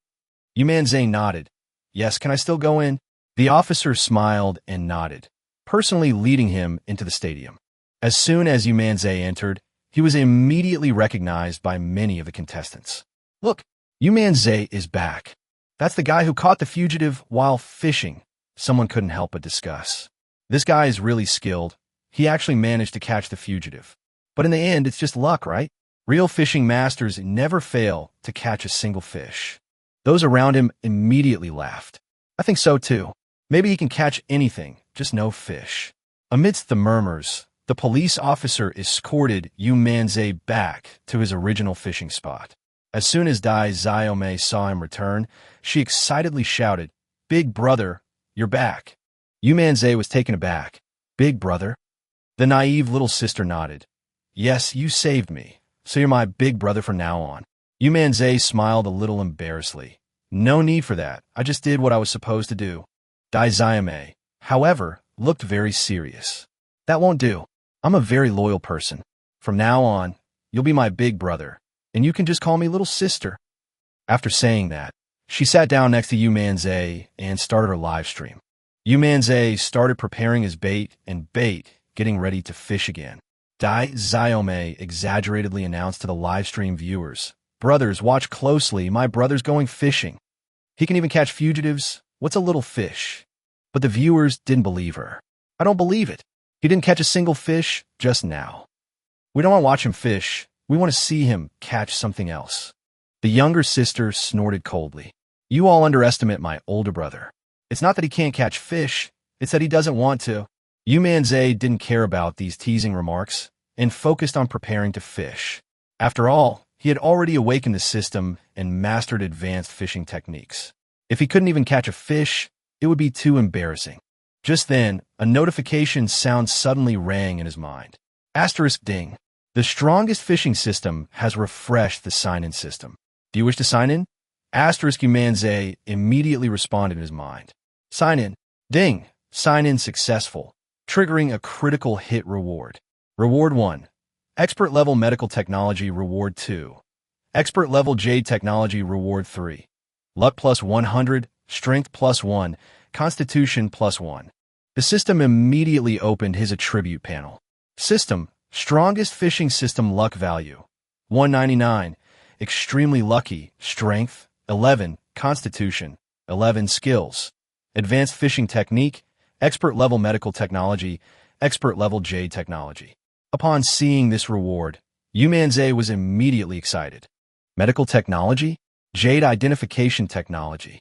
Yu Manzai nodded. "Yes, can I still go in?" The officer smiled and nodded, personally leading him into the stadium. As soon as Yu Manzai entered, he was immediately recognized by many of the contestants. "Look, Yu Manzai is back. That's the guy who caught the fugitive while fishing," someone couldn't help but discuss. "This guy is really skilled. He actually managed to catch the fugitive. But in the end, it's just luck, right? Real fishing masters never fail to catch a single fish." Those around him immediately laughed. "I think so too. Maybe he can catch anything, just no fish." Amidst the murmurs, the police officer escorted Yu Manzai back to his original fishing spot. As soon as Dai Xiaomei saw him return, she excitedly shouted, "Big brother, you're back." Yu Manzai was taken aback. "Big brother?" The naive little sister nodded. "Yes, you saved me, so you're my big brother from now on." Yu Manzai smiled a little embarrassedly. "No need for that. I just did what I was supposed to do." Dai Xiaomei, however, looked very serious. "That won't do. I'm a very loyal person. From now on, you'll be my big brother, and you can just call me little sister." After saying that, she sat down next to Yu Manzai and started her live stream. Yu Manzai started preparing his bait and getting ready to fish again. Dai Xiaomei exaggeratedly announced to the live stream viewers, "Brothers, watch closely. My brother's going fishing. He can even catch fugitives. What's a little fish?" But the viewers didn't believe her. "I don't believe it. He didn't catch a single fish just now. We don't want to watch him fish. We want to see him catch something else." The younger sister snorted coldly. "You all underestimate my older brother. It's not that he can't catch fish. It's that he doesn't want to." Yu Manzai didn't care about these teasing remarks and focused on preparing to fish. After all, he had already awakened the system and mastered advanced fishing techniques. If he couldn't even catch a fish, it would be too embarrassing. Just then, a notification sound suddenly rang in his mind. Asterisk ding. The strongest fishing system has refreshed the sign-in system. Do you wish to sign in? Asterisk Yu Manzai immediately responded in his mind. Sign in. Ding. Sign in successful, triggering a critical hit reward. Reward 1. Expert level medical technology reward 2. Expert level jade technology reward 3. Luck plus 100, strength plus 1, constitution plus 1. The system immediately opened his attribute panel. System, strongest fishing system luck value, 199. Extremely lucky, strength, 11, constitution, 11 skills. Advanced fishing technique, expert level medical technology, expert level jade technology. Upon seeing this reward, Yu Manzai was immediately excited. Medical technology? Jade identification technology.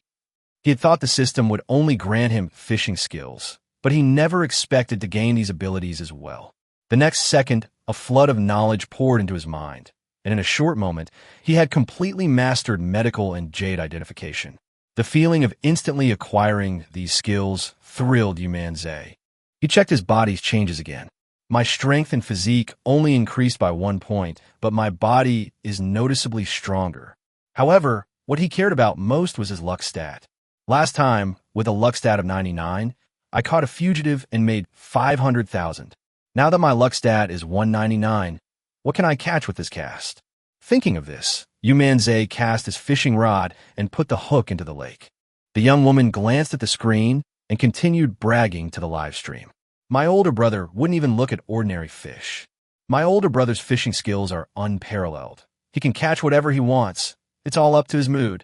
He had thought the system would only grant him fishing skills, but he never expected to gain these abilities as well. The next second, a flood of knowledge poured into his mind, and in a short moment, he had completely mastered medical and jade identification. The feeling of instantly acquiring these skills thrilled Yu Manzai. He checked his body's changes again. My strength and physique only increased by 1 point, but my body is noticeably stronger. However, what he cared about most was his luck stat. Last time, with a luck stat of 99, I caught a fugitive and made 500,000. Now that my luck stat is 199, what can I catch with this cast? Thinking of this, Yu Manzai cast his fishing rod and put the hook into the lake. The young woman glanced at the screen and continued bragging to the live stream. My older brother wouldn't even look at ordinary fish. My older brother's fishing skills are unparalleled. He can catch whatever he wants. It's all up to his mood.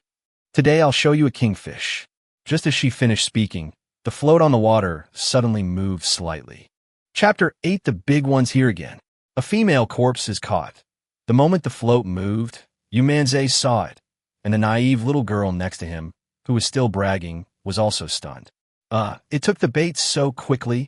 Today I'll show you a kingfish. Just as she finished speaking, the float on the water suddenly moved slightly. Chapter 8. The big one's here again. A female corpse is caught. The moment the float moved, Yu Manzai saw it, and the naive little girl next to him, who was still bragging, was also stunned. It took the bait so quickly.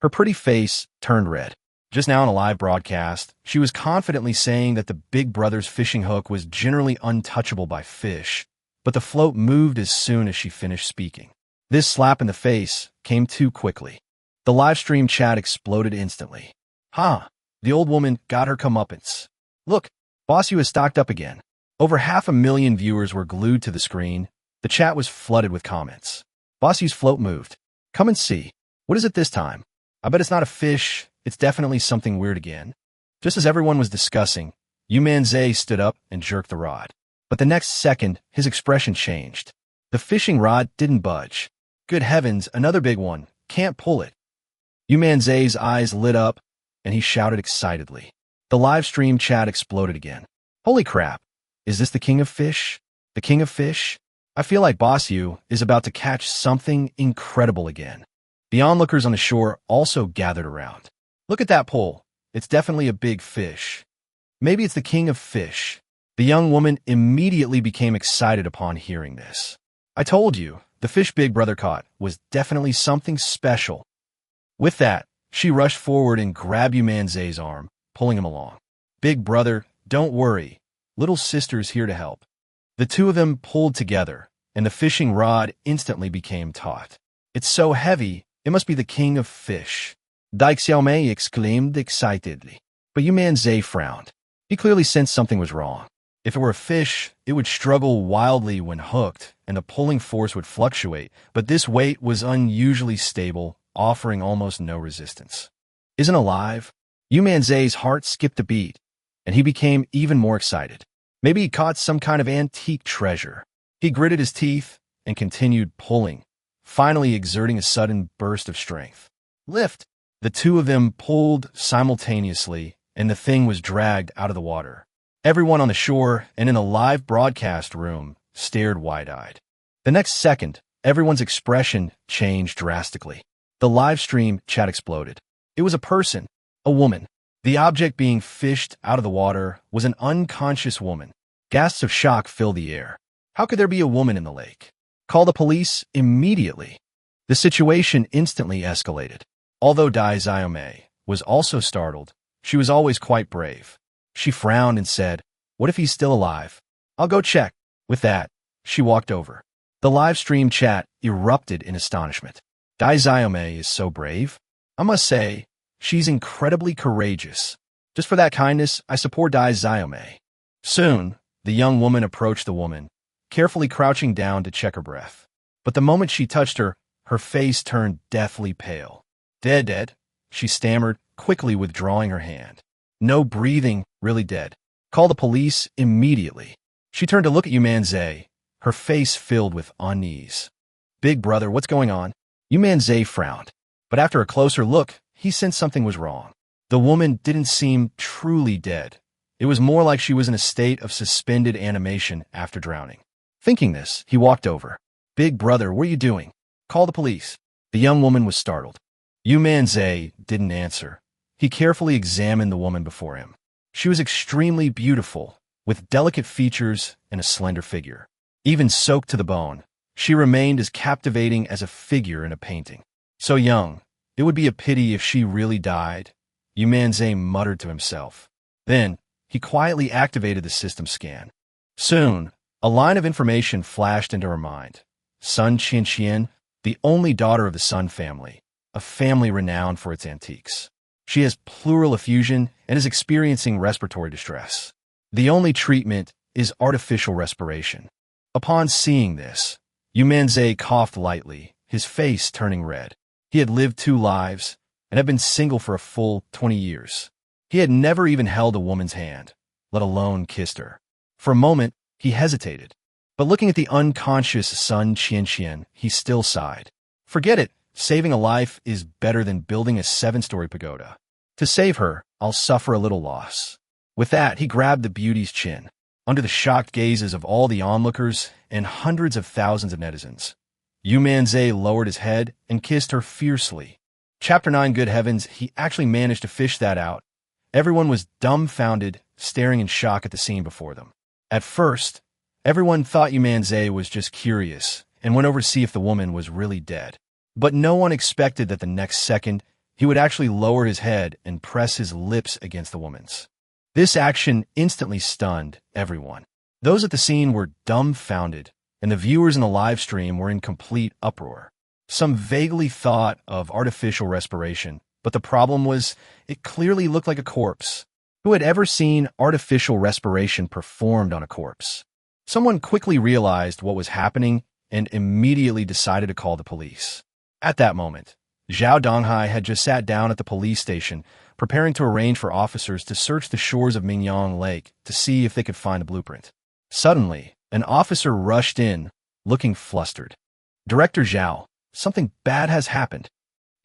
Her pretty face turned red. Just now in a live broadcast, she was confidently saying that the big brother's fishing hook was generally untouchable by fish, but the float moved as soon as she finished speaking. This slap in the face came too quickly. The live stream chat exploded instantly. The old woman got her comeuppance. Look, Boss Yu is stocked up again. Over 500,000 viewers were glued to the screen. The chat was flooded with comments. Boss Yu's float moved. Come and see. What is it this time? I bet it's not a fish. It's definitely something weird again. Just as everyone was discussing, Yu Manzai stood up and jerked the rod. But the next second, his expression changed. The fishing rod didn't budge. Good heavens, another big one. Can't pull it. Yu Manzai's eyes lit up, and he shouted excitedly. The live stream chat exploded again. Holy crap! Is this the king of fish? The king of fish? I feel like Boss Yu is about to catch something incredible again. The onlookers on the shore also gathered around. Look at that pole. It's definitely a big fish. Maybe it's the king of fish. The young woman immediately became excited upon hearing this. I told you, the fish Big Brother caught was definitely something special. With that, she rushed forward and grabbed Yu Manzai's arm, pulling him along. Big Brother, don't worry. Little sister's here to help. The two of them pulled together, and the fishing rod instantly became taut. It's so heavy, it must be the king of fish. Dai Xiaomei exclaimed excitedly. But Yu Manzai frowned. He clearly sensed something was wrong. If it were a fish, it would struggle wildly when hooked, and the pulling force would fluctuate, but this weight was unusually stable, offering almost no resistance. Isn't alive? Yu Manzai's heart skipped a beat, and he became even more excited. Maybe he caught some kind of antique treasure. He gritted his teeth and continued pulling, finally exerting a sudden burst of strength. Lift! The two of them pulled simultaneously, and the thing was dragged out of the water. Everyone on the shore and in the live broadcast room stared wide-eyed. The next second, everyone's expression changed drastically. The live stream chat exploded. It was a person, a woman. The object being fished out of the water was an unconscious woman. Gasps of shock filled the air. How could there be a woman in the lake? Call the police immediately. The situation instantly escalated. Although Dai Xiaomei was also startled, she was always quite brave. She frowned and said, "What if he's still alive? I'll go check." With that, she walked over. The live stream chat erupted in astonishment. Dai Xiaomei is so brave. I must say, she's incredibly courageous. Just for that kindness, I support Dai Xiaomei. Soon, the young woman approached the woman, carefully crouching down to check her breath. But the moment she touched her, her face turned deathly pale. Dead, she stammered, quickly withdrawing her hand. No breathing, really dead. Call the police immediately. She turned to look at Yu Manzai, her face filled with unease. Big Brother, what's going on? Yu Manzai frowned, but after a closer look, he sensed something was wrong. The woman didn't seem truly dead. It was more like she was in a state of suspended animation after drowning. Thinking this, he walked over. Big Brother, what are you doing? Call the police. The young woman was startled. Yu Manzai didn't answer. He carefully examined the woman before him. She was extremely beautiful, with delicate features and a slender figure. Even soaked to the bone, she remained as captivating as a figure in a painting. So young, it would be a pity if she really died, Yu Manzai muttered to himself. Then, he quietly activated the system scan. Soon, a line of information flashed into her mind. Sun Qianqian, the only daughter of the Sun family, a family renowned for its antiques. She has pleural effusion and is experiencing respiratory distress. The only treatment is artificial respiration. Upon seeing this, Yu Manzai coughed lightly, his face turning red. He had lived 2 lives and had been single for a full 20 years. He had never even held a woman's hand, let alone kissed her. For a moment, he hesitated. But looking at the unconscious Sun Qianqian, he still sighed. Forget it. Saving a life is better than building a 7-story pagoda. To save her, I'll suffer a little loss. With that, he grabbed the beauty's chin. Under the shocked gazes of all the onlookers and hundreds of thousands of netizens, Yu Manzai lowered his head and kissed her fiercely. Chapter 9, good heavens, he actually managed to fish that out. Everyone was dumbfounded, staring in shock at the scene before them. At first, everyone thought Yu Manzai was just curious and went over to see if the woman was really dead. But no one expected that the next second, he would actually lower his head and press his lips against the woman's. This action instantly stunned everyone. Those at the scene were dumbfounded, and the viewers in the live stream were in complete uproar. Some vaguely thought of artificial respiration, but the problem was it clearly looked like a corpse. Who had ever seen artificial respiration performed on a corpse? Someone quickly realized what was happening and immediately decided to call the police. At that moment, Zhao Donghai had just sat down at the police station, preparing to arrange for officers to search the shores of Mingyang Lake to see if they could find a blueprint. Suddenly, an officer rushed in, looking flustered. Director Zhao, something bad has happened.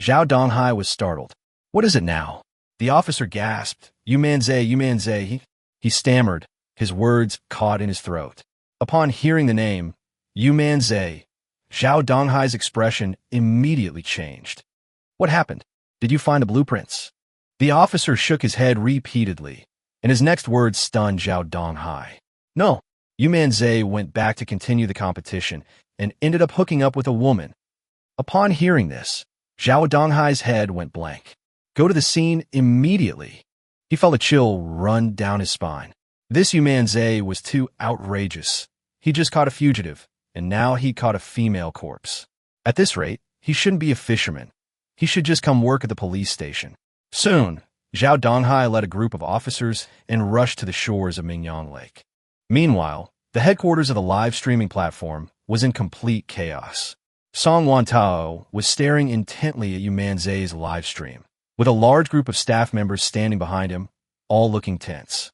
Zhao Donghai was startled. What is it now? The officer gasped. Yu Manzai. He stammered, his words caught in his throat. Upon hearing the name, Yu Manzai, Zhao Donghai's expression immediately changed. What happened? Did you find the blueprints? The officer shook his head repeatedly, and his next words stunned Zhao Donghai. No, Yu Manzai went back to continue the competition and ended up hooking up with a woman. Upon hearing this, Zhao Donghai's head went blank. Go to the scene immediately. He felt a chill run down his spine. This Yu Manzai was too outrageous. He just caught a fugitive, and now he caught a female corpse. At this rate, he shouldn't be a fisherman. He should just come work at the police station. Soon, Zhao Donghai led a group of officers and rushed to the shores of Mingyang Lake. Meanwhile, the headquarters of the live streaming platform was in complete chaos. Song Wantao was staring intently at Yu Manzai's live stream, with a large group of staff members standing behind him, all looking tense.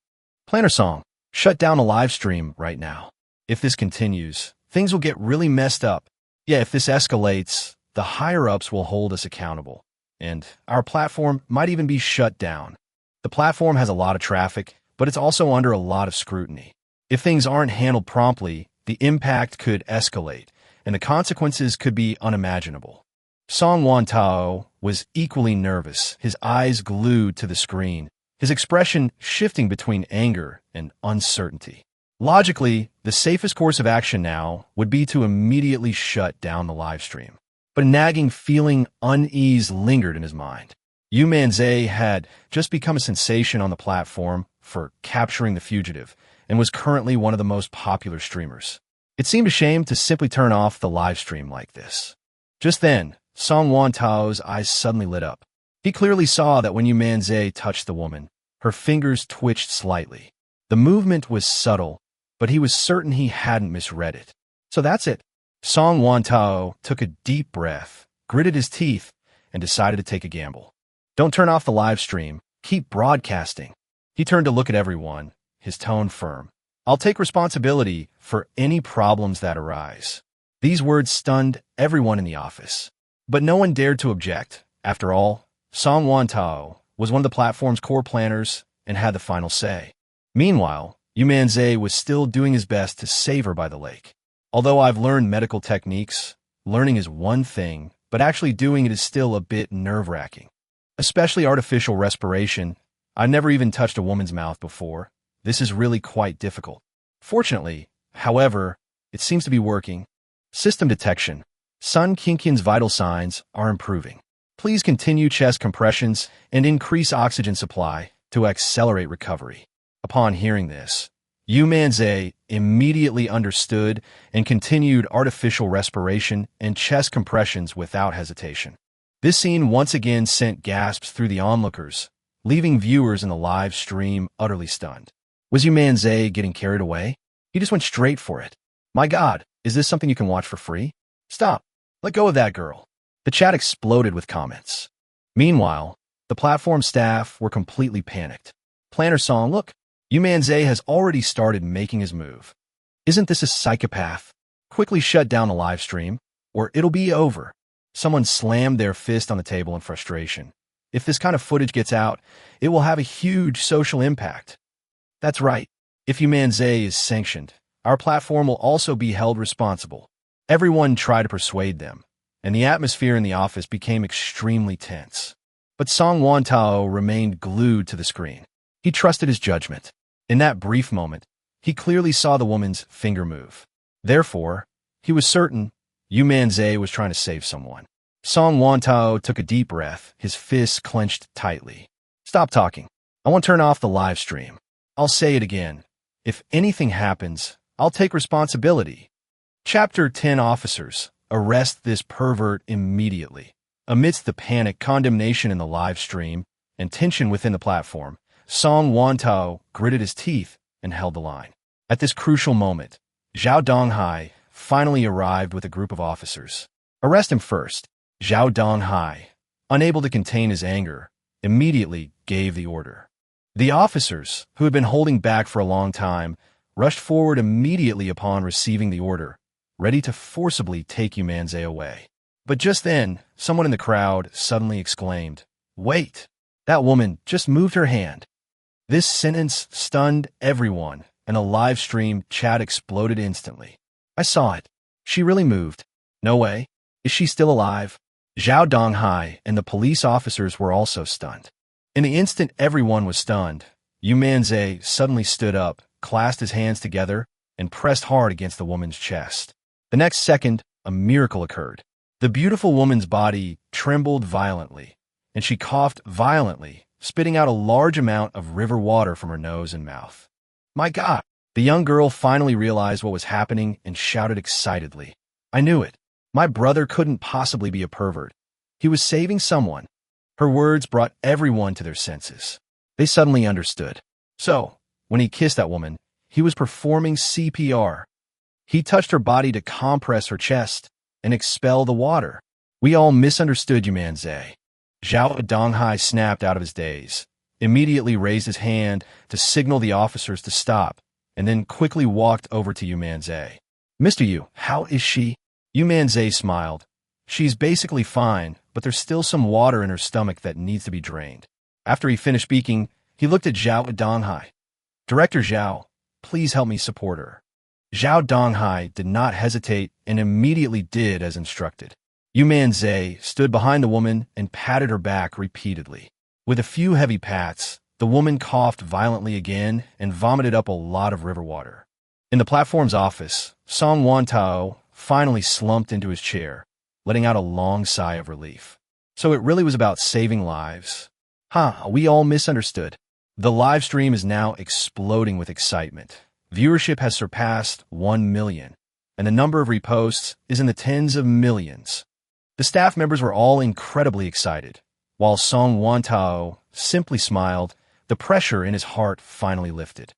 Planner Song, shut down the live stream right now. If this continues, things will get really messed up. Yeah, if this escalates, the higher-ups will hold us accountable, and our platform might even be shut down. The platform has a lot of traffic, but it's also under a lot of scrutiny. If things aren't handled promptly, the impact could escalate, and the consequences could be unimaginable. Song Wantao was equally nervous, his eyes glued to the screen, his expression shifting between anger and uncertainty. Logically, the safest course of action now would be to immediately shut down the live stream. But a nagging feeling unease lingered in his mind. Yu Manzai had just become a sensation on the platform for capturing the fugitive and was currently one of the most popular streamers. It seemed a shame to simply turn off the live stream like this. Just then, Song Wantao's eyes suddenly lit up. He clearly saw that when Yu Manzai touched the woman, her fingers twitched slightly. The movement was subtle, but he was certain he hadn't misread it. So that's it. Song Wantao took a deep breath, gritted his teeth, and decided to take a gamble. Don't turn off the live stream. Keep broadcasting. He turned to look at everyone, his tone firm. I'll take responsibility for any problems that arise. These words stunned everyone in the office. But no one dared to object. After all, Song Wantao was one of the platform's core planners and had the final say. Meanwhile, Yu Manzai was still doing his best to save her by the lake. Although I've learned medical techniques, learning is one thing, but actually doing it is still a bit nerve-wracking. Especially artificial respiration. I've never even touched a woman's mouth before. This is really quite difficult. Fortunately, however, it seems to be working. System detection. Sun Qianqian's vital signs are improving. Please continue chest compressions and increase oxygen supply to accelerate recovery. Upon hearing this, Yu Manzai immediately understood and continued artificial respiration and chest compressions without hesitation. This scene once again sent gasps through the onlookers, leaving viewers in the live stream utterly stunned. Was Yu Manzai getting carried away? He just went straight for it. My God, is this something you can watch for free? Stop. Let go of that girl. The chat exploded with comments. Meanwhile, the platform staff were completely panicked. Planner Song, look, Yu Manzai has already started making his move. Isn't this a psychopath? Quickly shut down the live stream, or it'll be over. Someone slammed their fist on the table in frustration. If this kind of footage gets out, it will have a huge social impact. That's right. If Yu Manzai is sanctioned, our platform will also be held responsible. Everyone tried to persuade them, and the atmosphere in the office became extremely tense. But Song Wantao remained glued to the screen. He trusted his judgment. In that brief moment, he clearly saw the woman's finger move. Therefore, he was certain Yu Manzai was trying to save someone. Song Wantao took a deep breath, his fists clenched tightly. Stop talking. I want to turn off the live stream. I'll say it again. If anything happens, I'll take responsibility. Chapter 10 Officers, arrest this pervert immediately. Amidst the panic, condemnation in the live stream, and tension within the platform, Song Wantao gritted his teeth and held the line. At this crucial moment, Zhao Donghai finally arrived with a group of officers. Arrest him first. Zhao Donghai, unable to contain his anger, immediately gave the order. The officers, who had been holding back for a long time, rushed forward immediately upon receiving the order, ready to forcibly take Yu Manzai away. But just then, someone in the crowd suddenly exclaimed, "Wait! That woman just moved her hand." This sentence stunned everyone, and a live stream chat exploded instantly. I saw it. She really moved. No way. Is she still alive? Zhao Donghai and the police officers were also stunned. In the instant everyone was stunned, Yu Manzai suddenly stood up, clasped his hands together, and pressed hard against the woman's chest. The next second, a miracle occurred. The beautiful woman's body trembled violently, and she coughed violently, spitting out a large amount of river water from her nose and mouth. My God! The young girl finally realized what was happening and shouted excitedly. I knew it. My brother couldn't possibly be a pervert. He was saving someone. Her words brought everyone to their senses. They suddenly understood. So, when he kissed that woman, he was performing CPR. He touched her body to compress her chest and expel the water. We all misunderstood Yu Manzai. Zhao Donghai snapped out of his daze, immediately raised his hand to signal the officers to stop, and then quickly walked over to Yu Manzai. Mr. Yu, how is she? Yu Manzai smiled. She's basically fine, but there's still some water in her stomach that needs to be drained. After he finished speaking, he looked at Zhao Donghai. Director Zhao, please help me support her. Zhao Donghai did not hesitate and immediately did as instructed. Yu Manzai stood behind the woman and patted her back repeatedly. With a few heavy pats, the woman coughed violently again and vomited up a lot of river water. In the platform's office, Song Wantao finally slumped into his chair, letting out a long sigh of relief. So it really was about saving lives. We all misunderstood. The live stream is now exploding with excitement. Viewership has surpassed 1 million, and the number of reposts is in the tens of millions. The staff members were all incredibly excited. While Song Wantao simply smiled, the pressure in his heart finally lifted.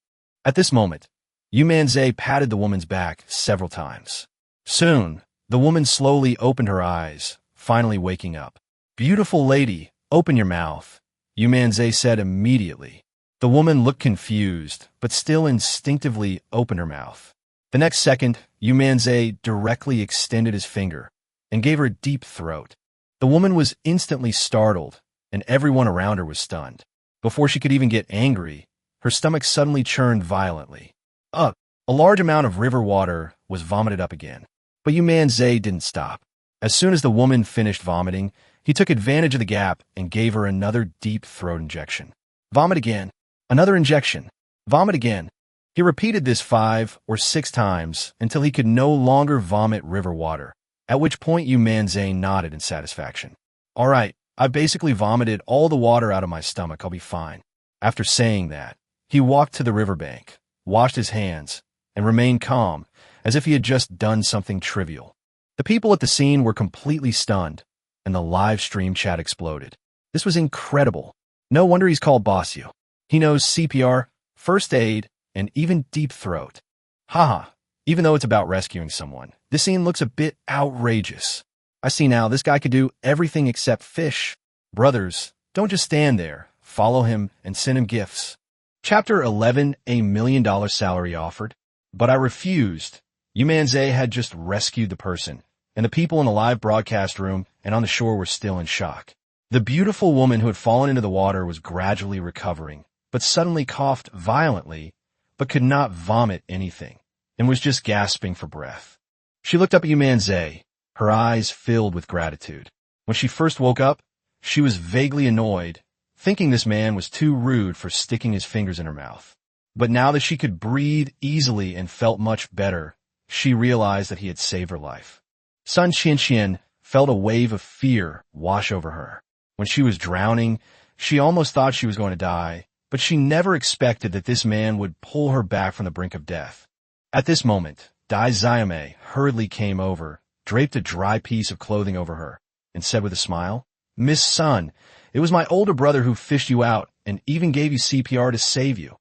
At this moment, Yu Manzai patted the woman's back several times. Soon, the woman slowly opened her eyes, finally waking up. Beautiful lady, open your mouth, Yu Manzai said immediately. The woman looked confused, but still instinctively opened her mouth. The next second, Yu Manzai directly extended his finger and gave her a deep throat. The woman was instantly startled, and everyone around her was stunned. Before she could even get angry, her stomach suddenly churned violently. A large amount of river water was vomited up again. But Yu Manzai didn't stop. As soon as the woman finished vomiting, he took advantage of the gap and gave her another deep throat injection. Vomit again. Another injection. Vomit again. He repeated this 5 or 6 times until he could no longer vomit river water, at which point Yu Manzai nodded in satisfaction. All right, I basically vomited all the water out of my stomach. I'll be fine. After saying that, he walked to the riverbank, washed his hands, and remained calm, as if he had just done something trivial. The people at the scene were completely stunned, and the live stream chat exploded. This was incredible. No wonder he's called Bossio. He knows CPR, first aid, and even deep throat. Haha, even though it's about rescuing someone, this scene looks a bit outrageous. I see now this guy could do everything except fish. Brothers, don't just stand there. Follow him and send him gifts. Chapter 11, $1 million salary offered. But I refused. Yu Manzai had just rescued the person, and the people in the live broadcast room and on the shore were still in shock. The beautiful woman who had fallen into the water was gradually recovering, but suddenly coughed violently, but could not vomit anything, and was just gasping for breath. She looked up at Yu Manzai, her eyes filled with gratitude. When she first woke up, she was vaguely annoyed, thinking this man was too rude for sticking his fingers in her mouth. But now that she could breathe easily and felt much better, she realized that he had saved her life. Sun Qianqian felt a wave of fear wash over her. When she was drowning, she almost thought she was going to die, but she never expected that this man would pull her back from the brink of death. At this moment, Dai Xiame hurriedly came over, draped a dry piece of clothing over her, and said with a smile, "Miss Sun, it was my older brother who fished you out and even gave you CPR to save you."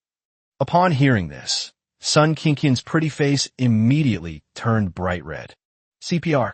Upon hearing this, Sun Qianqian's pretty face immediately turned bright red. CPR.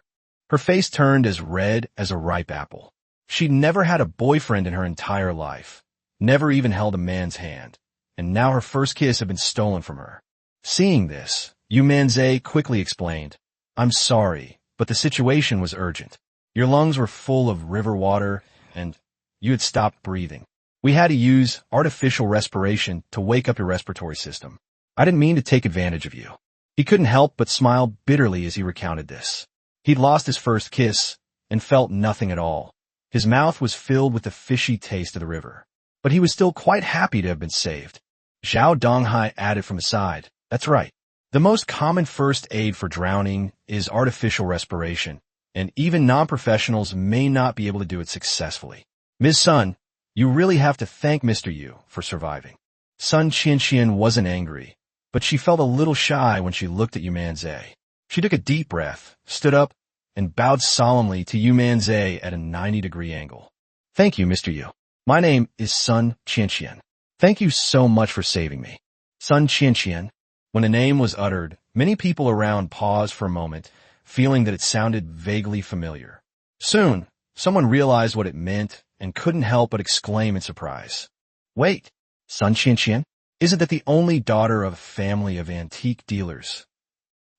Her face turned as red as a ripe apple. She'd never had a boyfriend in her entire life, never even held a man's hand, and now her first kiss had been stolen from her. Seeing this, Yu Manzai quickly explained, "I'm sorry, but the situation was urgent. Your lungs were full of river water, and you had stopped breathing. We had to use artificial respiration to wake up your respiratory system. I didn't mean to take advantage of you." He couldn't help but smile bitterly as he recounted this. He'd lost his first kiss and felt nothing at all. His mouth was filled with the fishy taste of the river. But he was still quite happy to have been saved. Zhao Donghai added from aside, "That's right. The most common first aid for drowning is artificial respiration, and even non-professionals may not be able to do it successfully. Ms. Sun, you really have to thank Mr. Yu for surviving." Sun Qianqian wasn't angry, but she felt a little shy when she looked at Yu Manzai. She took a deep breath, stood up, and bowed solemnly to Yu Manzai at a 90-degree angle. "Thank you, Mr. Yu. My name is Sun Qianqian. Thank you so much for saving me." Sun Qianqian. When a name was uttered, many people around paused for a moment, feeling that it sounded vaguely familiar. Soon, someone realized what it meant and couldn't help but exclaim in surprise. "Wait, Sun Qianqian? Isn't that the only daughter of a family of antique dealers?"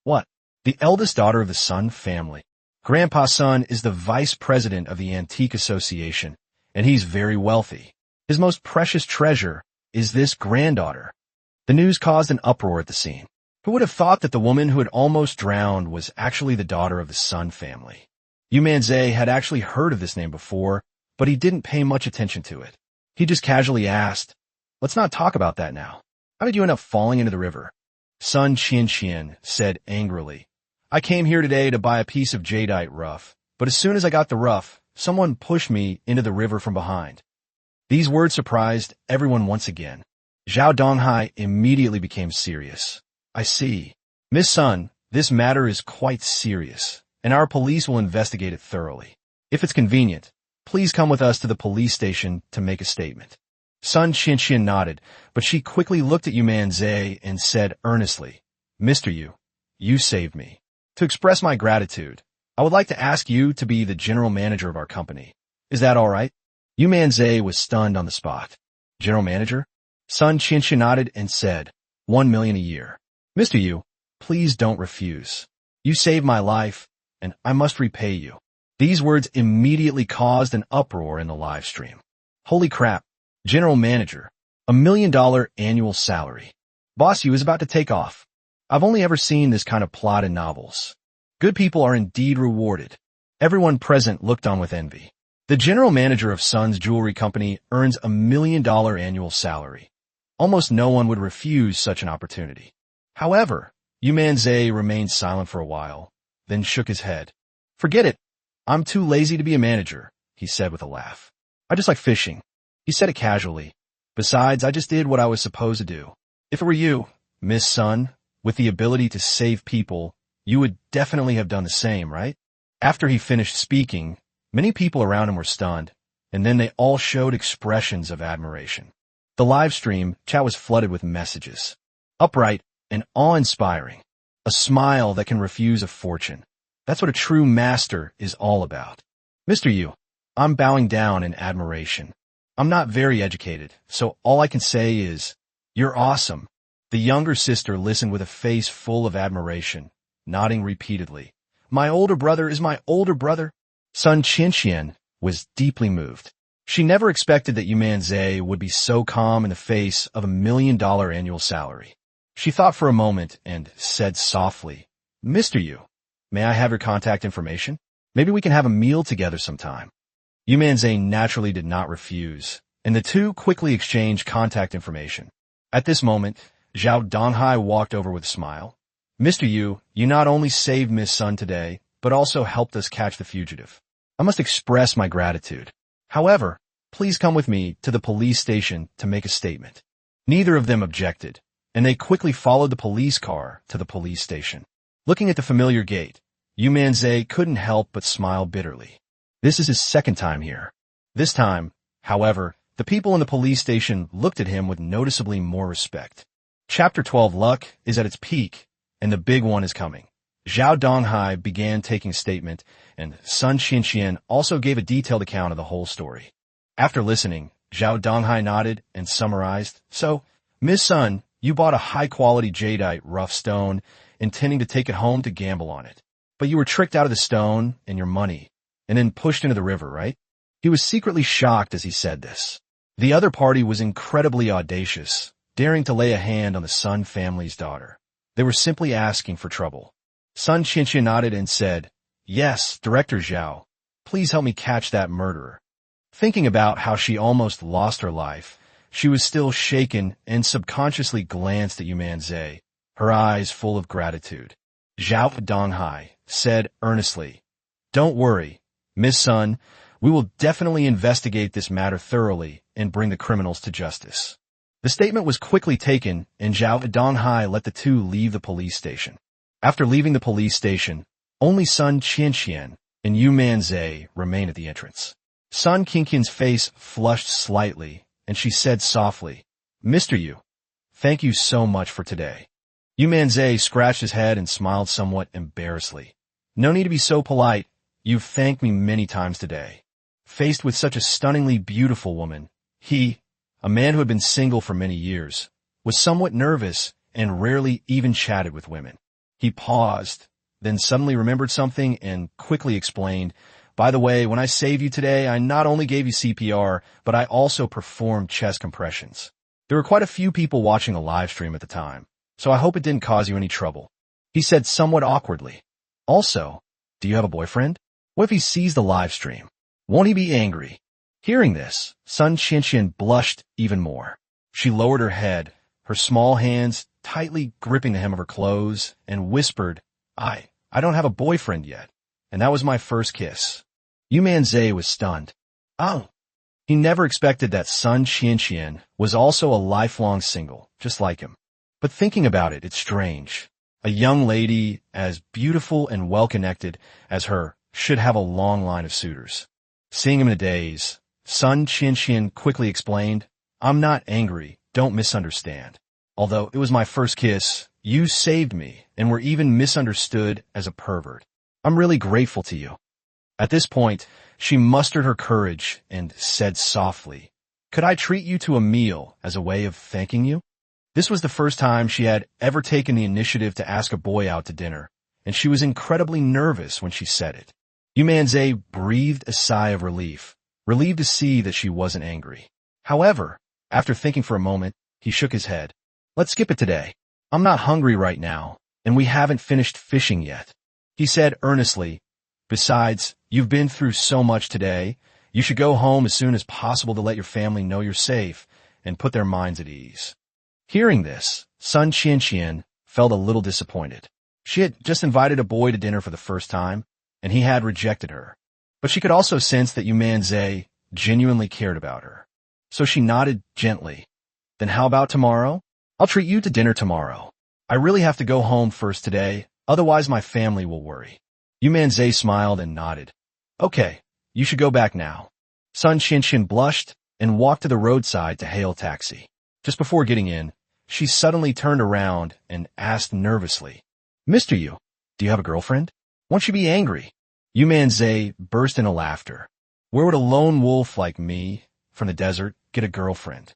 "What? The eldest daughter of the Sun family? Grandpa Sun is the vice president of the Antique Association, and he's very wealthy. His most precious treasure is this granddaughter." The news caused an uproar at the scene. Who would have thought that the woman who had almost drowned was actually the daughter of the Sun family? Yu Manzai had actually heard of this name before, but he didn't pay much attention to it. He just casually asked, "Let's not talk about that now. How did you end up falling into the river?" Sun Qianqian said angrily, "I came here today to buy a piece of jadeite rough, but as soon as I got the rough, someone pushed me into the river from behind." These words surprised everyone once again. Zhao Donghai immediately became serious. "I see. Miss Sun, this matter is quite serious, and our police will investigate it thoroughly. If it's convenient, please come with us to the police station to make a statement." Sun Qianqian nodded, but she quickly looked at Yu Manzai and said earnestly, "Mr. Yu, you saved me. To express my gratitude, I would like to ask you to be the general manager of our company. Is that all right?" Yu Manzai was stunned on the spot. "General manager?" Sun Qianqian nodded and said, $1 million a year. "Mr. Yu, please don't refuse. You saved my life, and I must repay you." These words immediately caused an uproar in the live stream. Holy crap. General manager. $1 million annual salary. Boss Yu is about to take off. I've only ever seen this kind of plot in novels. Good people are indeed rewarded. Everyone present looked on with envy. The general manager of Sun's jewelry company earns $1 million annual salary. Almost no one would refuse such an opportunity. However, Yu Manzai remained silent for a while, then shook his head. "Forget it. I'm too lazy to be a manager," he said with a laugh. I just like fishing. He said it casually. Besides, I just did what I was supposed to do. If it were you, Miss Sun, with the ability to save people, you would definitely have done the same, right? After he finished speaking, many people around him were stunned, and then they all showed expressions of admiration. The live stream chat was flooded with messages. Upright and awe-inspiring. A smile that can refuse a fortune. That's what a true master is all about. Mr. Yu, I'm bowing down in admiration. I'm not very educated, so all I can say is, you're awesome. The younger sister listened with a face full of admiration, nodding repeatedly. My older brother is my older brother. Sun Qianxian was deeply moved. She never expected that Yu Manzai would be so calm in the face of $1 million annual salary. She thought for a moment and said softly, Mr. Yu, may I have your contact information? Maybe we can have a meal together sometime. Yu Manzai naturally did not refuse, and the two quickly exchanged contact information. At this moment, Zhao Donghai walked over with a smile. Mr. Yu, you not only saved Miss Sun today, but also helped us catch the fugitive. I must express my gratitude. However, please come with me to the police station to make a statement. Neither of them objected, and they quickly followed the police car to the police station. Looking at the familiar gate, Yu Manzai couldn't help but smile bitterly. This is his second time here. This time, however, the people in the police station looked at him with noticeably more respect. Chapter 12 Luck is at its peak, and the big one is coming. Zhao Donghai began taking a statement, and Sun Qianxian also gave a detailed account of the whole story. After listening, Zhao Donghai nodded and summarized, So, Miss Sun, you bought a high-quality jadeite rough stone, intending to take it home to gamble on it. But you were tricked out of the stone and your money, and then pushed into the river, right? He was secretly shocked as he said this. The other party was incredibly audacious, daring to lay a hand on the Sun family's daughter. They were simply asking for trouble. Sun Qianxian nodded and said, Yes, Director Zhao, please help me catch that murderer. Thinking about how she almost lost her life, she was still shaken and subconsciously glanced at Yu Manzai, her eyes full of gratitude. Zhao Donghai said earnestly, Don't worry, Miss Sun, we will definitely investigate this matter thoroughly and bring the criminals to justice. The statement was quickly taken, and Zhao Donghai let the two leave the police station. After leaving the police station, only Sun Qianxian and Yu Manzai remained at the entrance. Sun Qianxian's face flushed slightly, and she said softly, Mr. Yu, thank you so much for today. Yu Manzai scratched his head and smiled somewhat embarrassedly. No need to be so polite. You've thanked me many times today. Faced with such a stunningly beautiful woman, he, a man who had been single for many years, was somewhat nervous and rarely even chatted with women. He paused, then suddenly remembered something and quickly explained, By the way, when I saved you today, I not only gave you CPR, but I also performed chest compressions. There were quite a few people watching the live stream at the time, so I hope it didn't cause you any trouble. He said somewhat awkwardly. Also, do you have a boyfriend? What if he sees the live stream? Won't he be angry? Hearing this, Sun Qianxian blushed even more. She lowered her head, her small hands tightly gripping the hem of her clothes, and whispered, I don't have a boyfriend yet, and that was my first kiss. Yu Manzai was stunned. Oh. He never expected that Sun Qianxian was also a lifelong single, just like him. But thinking about it, it's strange. A young lady as beautiful and well-connected as her should have a long line of suitors. Seeing him in a daze, Sun Qianxian quickly explained, I'm not angry, don't misunderstand. Although it was my first kiss, you saved me and were even misunderstood as a pervert. I'm really grateful to you. At this point, she mustered her courage and said softly, Could I treat you to a meal as a way of thanking you? This was the first time she had ever taken the initiative to ask a boy out to dinner, and she was incredibly nervous when she said it. Yu Manzai breathed a sigh of relief, relieved to see that she wasn't angry. However, after thinking for a moment, he shook his head. Let's skip it today. I'm not hungry right now, and we haven't finished fishing yet. He said earnestly, Besides, you've been through so much today. You should go home as soon as possible to let your family know you're safe and put their minds at ease. Hearing this, Sun Qianxian felt a little disappointed. She had just invited a boy to dinner for the first time, and he had rejected her. But she could also sense that Yu Manzai genuinely cared about her. So she nodded gently. Then how about tomorrow? I'll treat you to dinner tomorrow. I really have to go home first today, otherwise my family will worry. Yu Manzai smiled and nodded. Okay, you should go back now. Sun Qianxian blushed and walked to the roadside to hail a taxi. Just before getting in, she suddenly turned around and asked nervously, Mr. Yu, do you have a girlfriend? Won't you be angry? Yu Manzai burst into laughter. Where would a lone wolf like me, from the desert, get a girlfriend?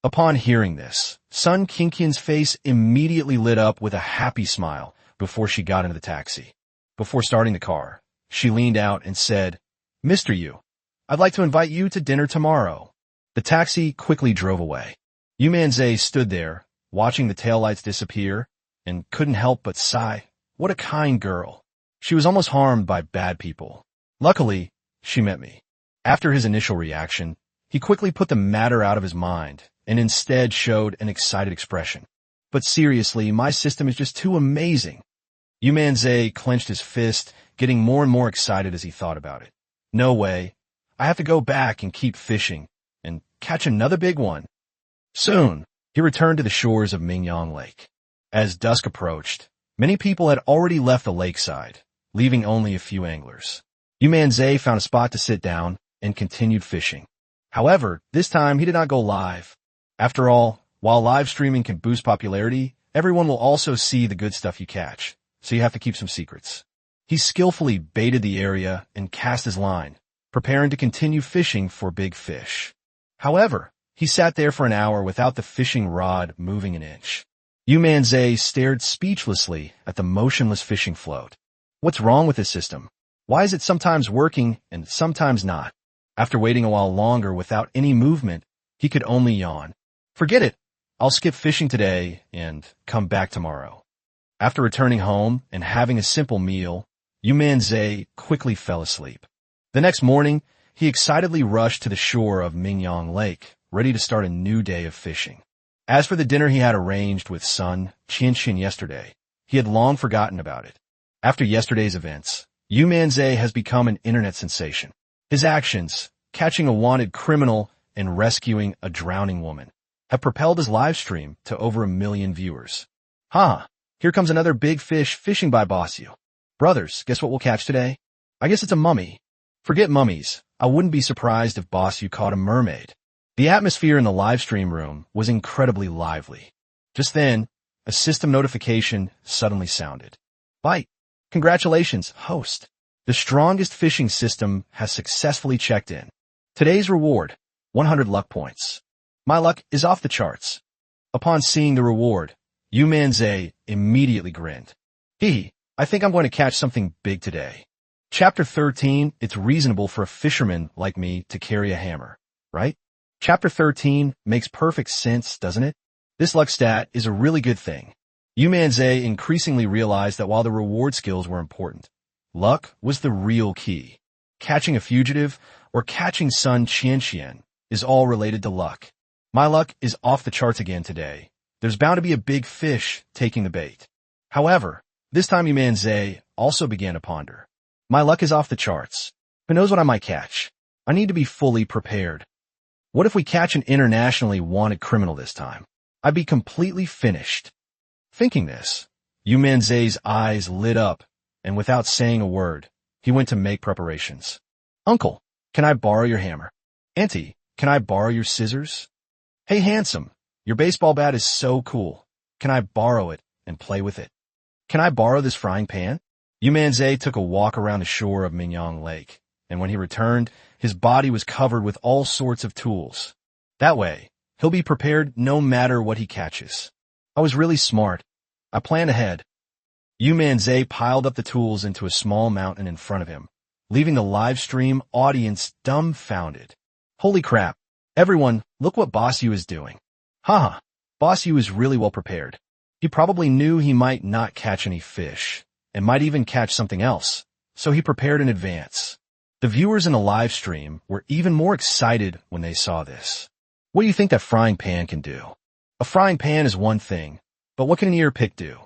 Upon hearing this, Sun Qianxian's face immediately lit up with a happy smile before she got into the taxi. Before starting the car, she leaned out and said, Mr. Yu, I'd like to invite you to dinner tomorrow. The taxi quickly drove away. Yu Manzai stood there, watching the taillights disappear, and couldn't help but sigh. What a kind girl. She was almost harmed by bad people. Luckily, she met me. After his initial reaction, he quickly put the matter out of his mind and instead showed an excited expression. But seriously, my system is just too amazing. Yu Manzai clenched his fist, getting more and more excited as he thought about it. No way. I have to go back and keep fishing and catch another big one. Soon, he returned to the shores of Mingyang Lake. As dusk approached, many people had already left the lakeside, leaving only a few anglers. Yu Manzai found a spot to sit down and continued fishing. However, this time he did not go live. After all, while live streaming can boost popularity, everyone will also see the good stuff you catch, so you have to keep some secrets. He skillfully baited the area and cast his line, preparing to continue fishing for big fish. However, he sat there for an hour without the fishing rod moving an inch. Yu Manzai stared speechlessly at the motionless fishing float. What's wrong with this system? Why is it sometimes working and sometimes not? After waiting a while longer without any movement, he could only yawn. Forget it. I'll skip fishing today and come back tomorrow. After returning home and having a simple meal, Yu Manzai quickly fell asleep. The next morning, he excitedly rushed to the shore of Mingyang Lake, ready to start a new day of fishing. As for the dinner he had arranged with Sun Qianxian yesterday, he had long forgotten about it. After yesterday's events, Yu Manzai has become an internet sensation. His actions, catching a wanted criminal and rescuing a drowning woman, have propelled his live stream to over 1 million viewers. Here comes another big fish fishing by Boss Yu. Brothers, guess what we'll catch today? I guess it's a mummy. Forget mummies. I wouldn't be surprised if Boss Yu caught a mermaid. The atmosphere in the live stream room was incredibly lively. Just then, a system notification suddenly sounded. Bite. Congratulations, host. The strongest fishing system has successfully checked in. Today's reward, 100 luck points. My luck is off the charts. Upon seeing the reward, Yu Manzai immediately grinned. I think I'm going to catch something big today. Chapter 13, it's reasonable for a fisherman like me to carry a hammer, right? Chapter 13 makes perfect sense, doesn't it? This luck stat is a really good thing. Yu Manzai increasingly realized that while the reward skills were important, luck was the real key. Catching a fugitive or catching Sun Qianxian is all related to luck. My luck is off the charts again today. There's bound to be a big fish taking the bait. However, this time Yu Manzai also began to ponder. My luck is off the charts. Who knows what I might catch? I need to be fully prepared. What if we catch an internationally wanted criminal this time? I'd be completely finished. Thinking this, Yu Manzai's eyes lit up, and without saying a word, he went to make preparations. Uncle, can I borrow your hammer? Auntie, can I borrow your scissors? Hey, handsome, your baseball bat is so cool. Can I borrow it and play with it? Can I borrow this frying pan? Yu Manzai took a walk around the shore of Mingyang Lake, and when he returned, his body was covered with all sorts of tools. That way, he'll be prepared no matter what he catches. I was really smart. I planned ahead. Yu Manzai piled up the tools into a small mountain in front of him, leaving the live stream audience dumbfounded. Holy crap. Everyone, look what Boss Yu is doing. Boss Yu is really well prepared. He probably knew he might not catch any fish, and might even catch something else, so he prepared in advance. The viewers in the live stream were even more excited when they saw this. What do you think that frying pan can do? A frying pan is one thing, but what can an ear pick do?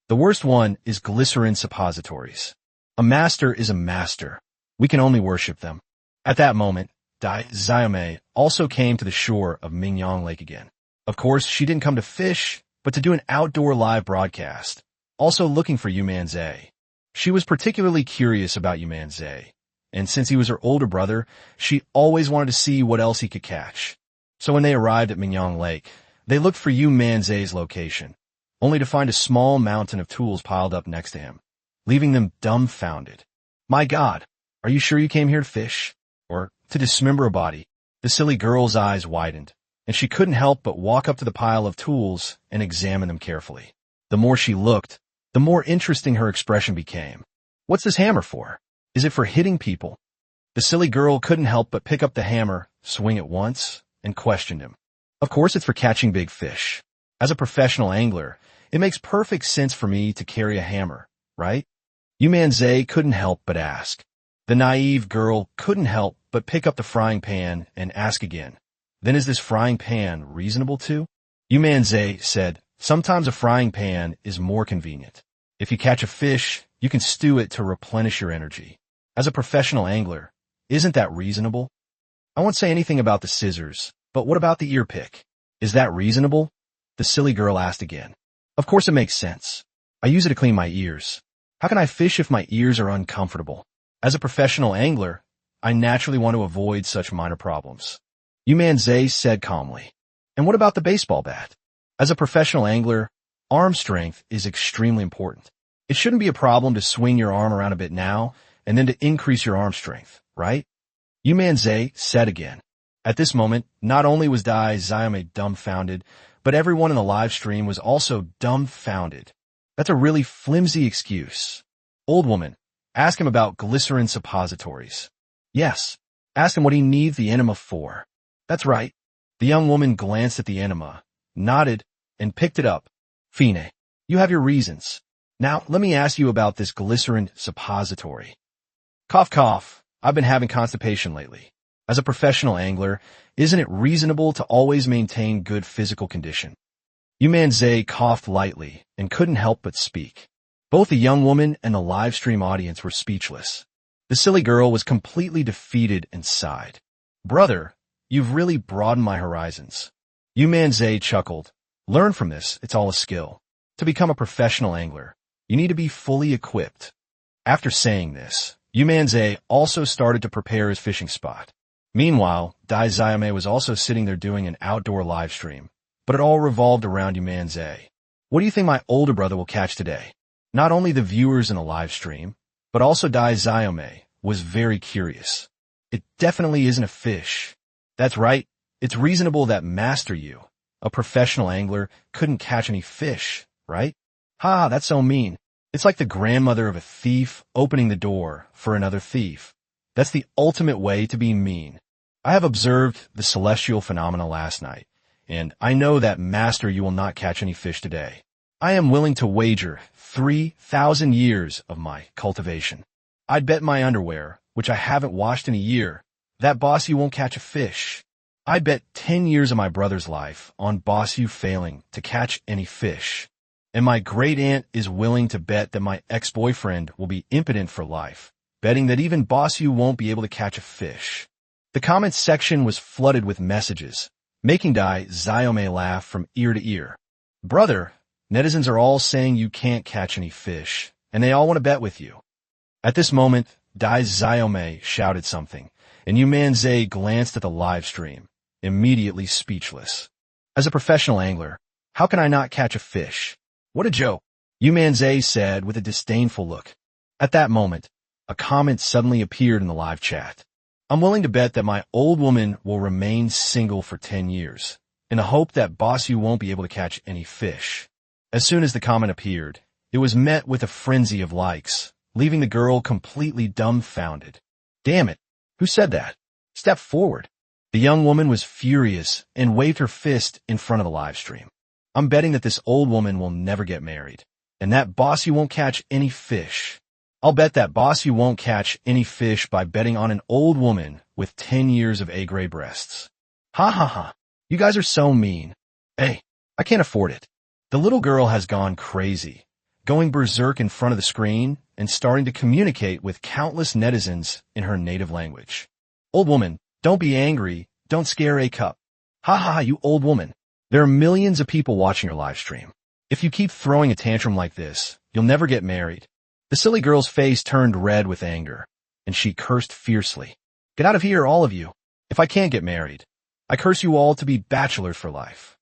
The worst one is glycerin suppositories. A master is a master. We can only worship them. At that moment, Dai Xiaomei also came to the shore of Mingyang Lake again. Of course, she didn't come to fish, but to do an outdoor live broadcast, also looking for Yu Manzai. She was particularly curious about Yu Manzai, and since he was her older brother, she always wanted to see what else he could catch. So when they arrived at Mingyang Lake, they looked for Yu Manzai's location, only to find a small mountain of tools piled up next to him, leaving them dumbfounded. My God, are you sure you came here to fish? Or to dismember a body? The silly girl's eyes widened, and she couldn't help but walk up to the pile of tools and examine them carefully. The more she looked, the more interesting her expression became. What's this hammer for? Is it for hitting people? The silly girl couldn't help but pick up the hammer, swing it once, and questioned him. Of course it's for catching big fish. As a professional angler, it makes perfect sense for me to carry a hammer, right? Yu Manzai couldn't help but ask. The naive girl couldn't help but pick up the frying pan and ask again. Then is this frying pan reasonable too? Yu Manzai said, sometimes a frying pan is more convenient. If you catch a fish, you can stew it to replenish your energy. As a professional angler, isn't that reasonable? I won't say anything about the scissors, but what about the ear pick? Is that reasonable? The silly girl asked again. Of course it makes sense. I use it to clean my ears. How can I fish if my ears are uncomfortable? As a professional angler, I naturally want to avoid such minor problems. Yu Manzai said calmly. And what about the baseball bat? As a professional angler, arm strength is extremely important. It shouldn't be a problem to swing your arm around a bit now and then to increase your arm strength, right? Yu Manzai said again. At this moment, not only was Dai Xiaomei dumbfounded, but everyone in the live stream was also dumbfounded. That's a really flimsy excuse. Old woman, ask him about glycerin suppositories. Yes, ask him what he needs the enema for. That's right. The young woman glanced at the enema, nodded, and picked it up. Fine, you have your reasons. Now, let me ask you about this glycerin suppository. Cough cough, I've been having constipation lately. As a professional angler, isn't it reasonable to always maintain good physical condition? Yu Manzai coughed lightly and couldn't help but speak. Both the young woman and the live stream audience were speechless. The silly girl was completely defeated and sighed. Brother, you've really broadened my horizons. Yu Manzai chuckled. Learn from this, it's all a skill. To become a professional angler, you need to be fully equipped. After saying this, Yu Manzai also started to prepare his fishing spot. Meanwhile, Dai Xiaomei was also sitting there doing an outdoor live stream, but it all revolved around Yu Manzai. What do you think my older brother will catch today? Not only the viewers in the live stream, but also Dai Xiaomei was very curious. It definitely isn't a fish. That's right, it's reasonable that Master Yu, a professional angler, couldn't catch any fish, right? Ha, that's so mean. It's like the grandmother of a thief opening the door for another thief. That's the ultimate way to be mean. I have observed the celestial phenomena last night, and I know that Master Yu will not catch any fish today. I am willing to wager 3,000 years of my cultivation. I'd bet my underwear, which I haven't washed in a year, that Boss Yu won't catch a fish. I'd bet 10 years of my brother's life on Boss Yu failing to catch any fish. And my great aunt is willing to bet that my ex-boyfriend will be impotent for life, betting that even Boss Yu won't be able to catch a fish. The comments section was flooded with messages, making Dai Xiaomei laugh from ear to ear. Brother, netizens are all saying you can't catch any fish, and they all want to bet with you. At this moment, Dai Xiaomei shouted something, and Yu Manzai glanced at the live stream, immediately speechless. As a professional angler, how can I not catch a fish? What a joke, Yu Manzai said with a disdainful look. At that moment, a comment suddenly appeared in the live chat. I'm willing to bet that my old woman will remain single for 10 years, in the hope that Boss Yu won't be able to catch any fish. As soon as the comment appeared, it was met with a frenzy of likes, leaving the girl completely dumbfounded. Damn it, who said that? Step forward. The young woman was furious and waved her fist in front of the live stream. I'm betting that this old woman will never get married, and that Boss Yu won't catch any fish. I'll bet that Boss Yu won't catch any fish by betting on an old woman with 10 years of A-grade breasts. Ha ha ha, you guys are so mean. Hey, I can't afford it. The little girl has gone crazy, going berserk in front of the screen and starting to communicate with countless netizens in her native language. Old woman, Don't be angry. Don't scare a cup. Ha ha ha, you old woman. There are millions of people watching your live stream. If you keep throwing a tantrum like this, you'll never get married. The silly girl's face turned red with anger, and she cursed fiercely. Get out of here, all of you. If I can't get married, I curse you all to be bachelors for life.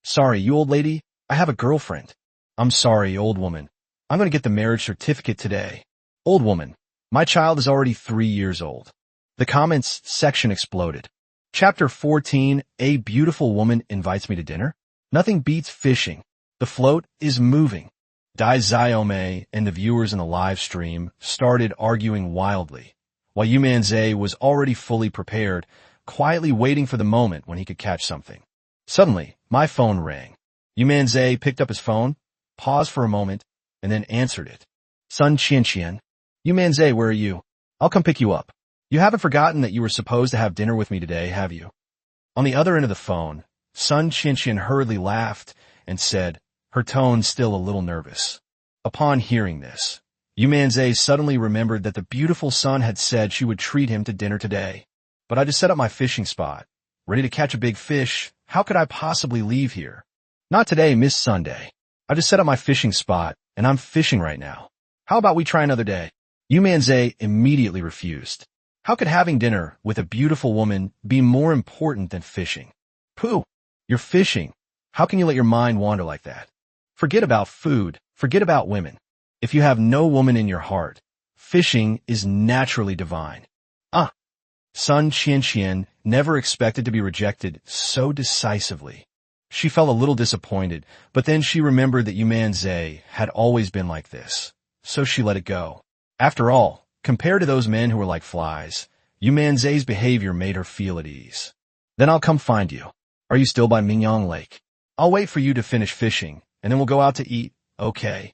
Sorry, you old lady, I have a girlfriend. I'm sorry, old woman. I'm going to get the marriage certificate today. Old woman, my child is already 3 years old. The comments section exploded. Chapter 14, A beautiful woman invites me to dinner? Nothing beats fishing. The float is moving. Dai Xiaomei and the viewers in the live stream started arguing wildly, while Yu Manzai was already fully prepared, quietly waiting for the moment when he could catch something. Suddenly, my phone rang. Yu Manzai picked up his phone, paused for a moment, and then answered it. Sun Qianqian. Yu Manzai, where are you? I'll come pick you up. You haven't forgotten that you were supposed to have dinner with me today, have you? On the other end of the phone, Sun Qianqian hurriedly laughed and said, her tone still a little nervous. Upon hearing this, Yu Manzai suddenly remembered that the beautiful Sun had said she would treat him to dinner today. But I just set up my fishing spot, ready to catch a big fish. How could I possibly leave here? Not today, Miss Sunday. I just set up my fishing spot, and I'm fishing right now. How about we try another day? Yu Manzai immediately refused. How could having dinner with a beautiful woman be more important than fishing? Pooh! You're fishing. How can you let your mind wander like that? Forget about food. Forget about women. If you have no woman in your heart, fishing is naturally divine. Sun Qianqian never expected to be rejected so decisively. She felt a little disappointed, but then she remembered that Yu Manzai had always been like this, so she let it go. After all, compared to those men who were like flies, Yu Manzai's behavior made her feel at ease. Then I'll come find you. Are you still by Mingyang Lake? I'll wait for you to finish fishing, and then we'll go out to eat, okay?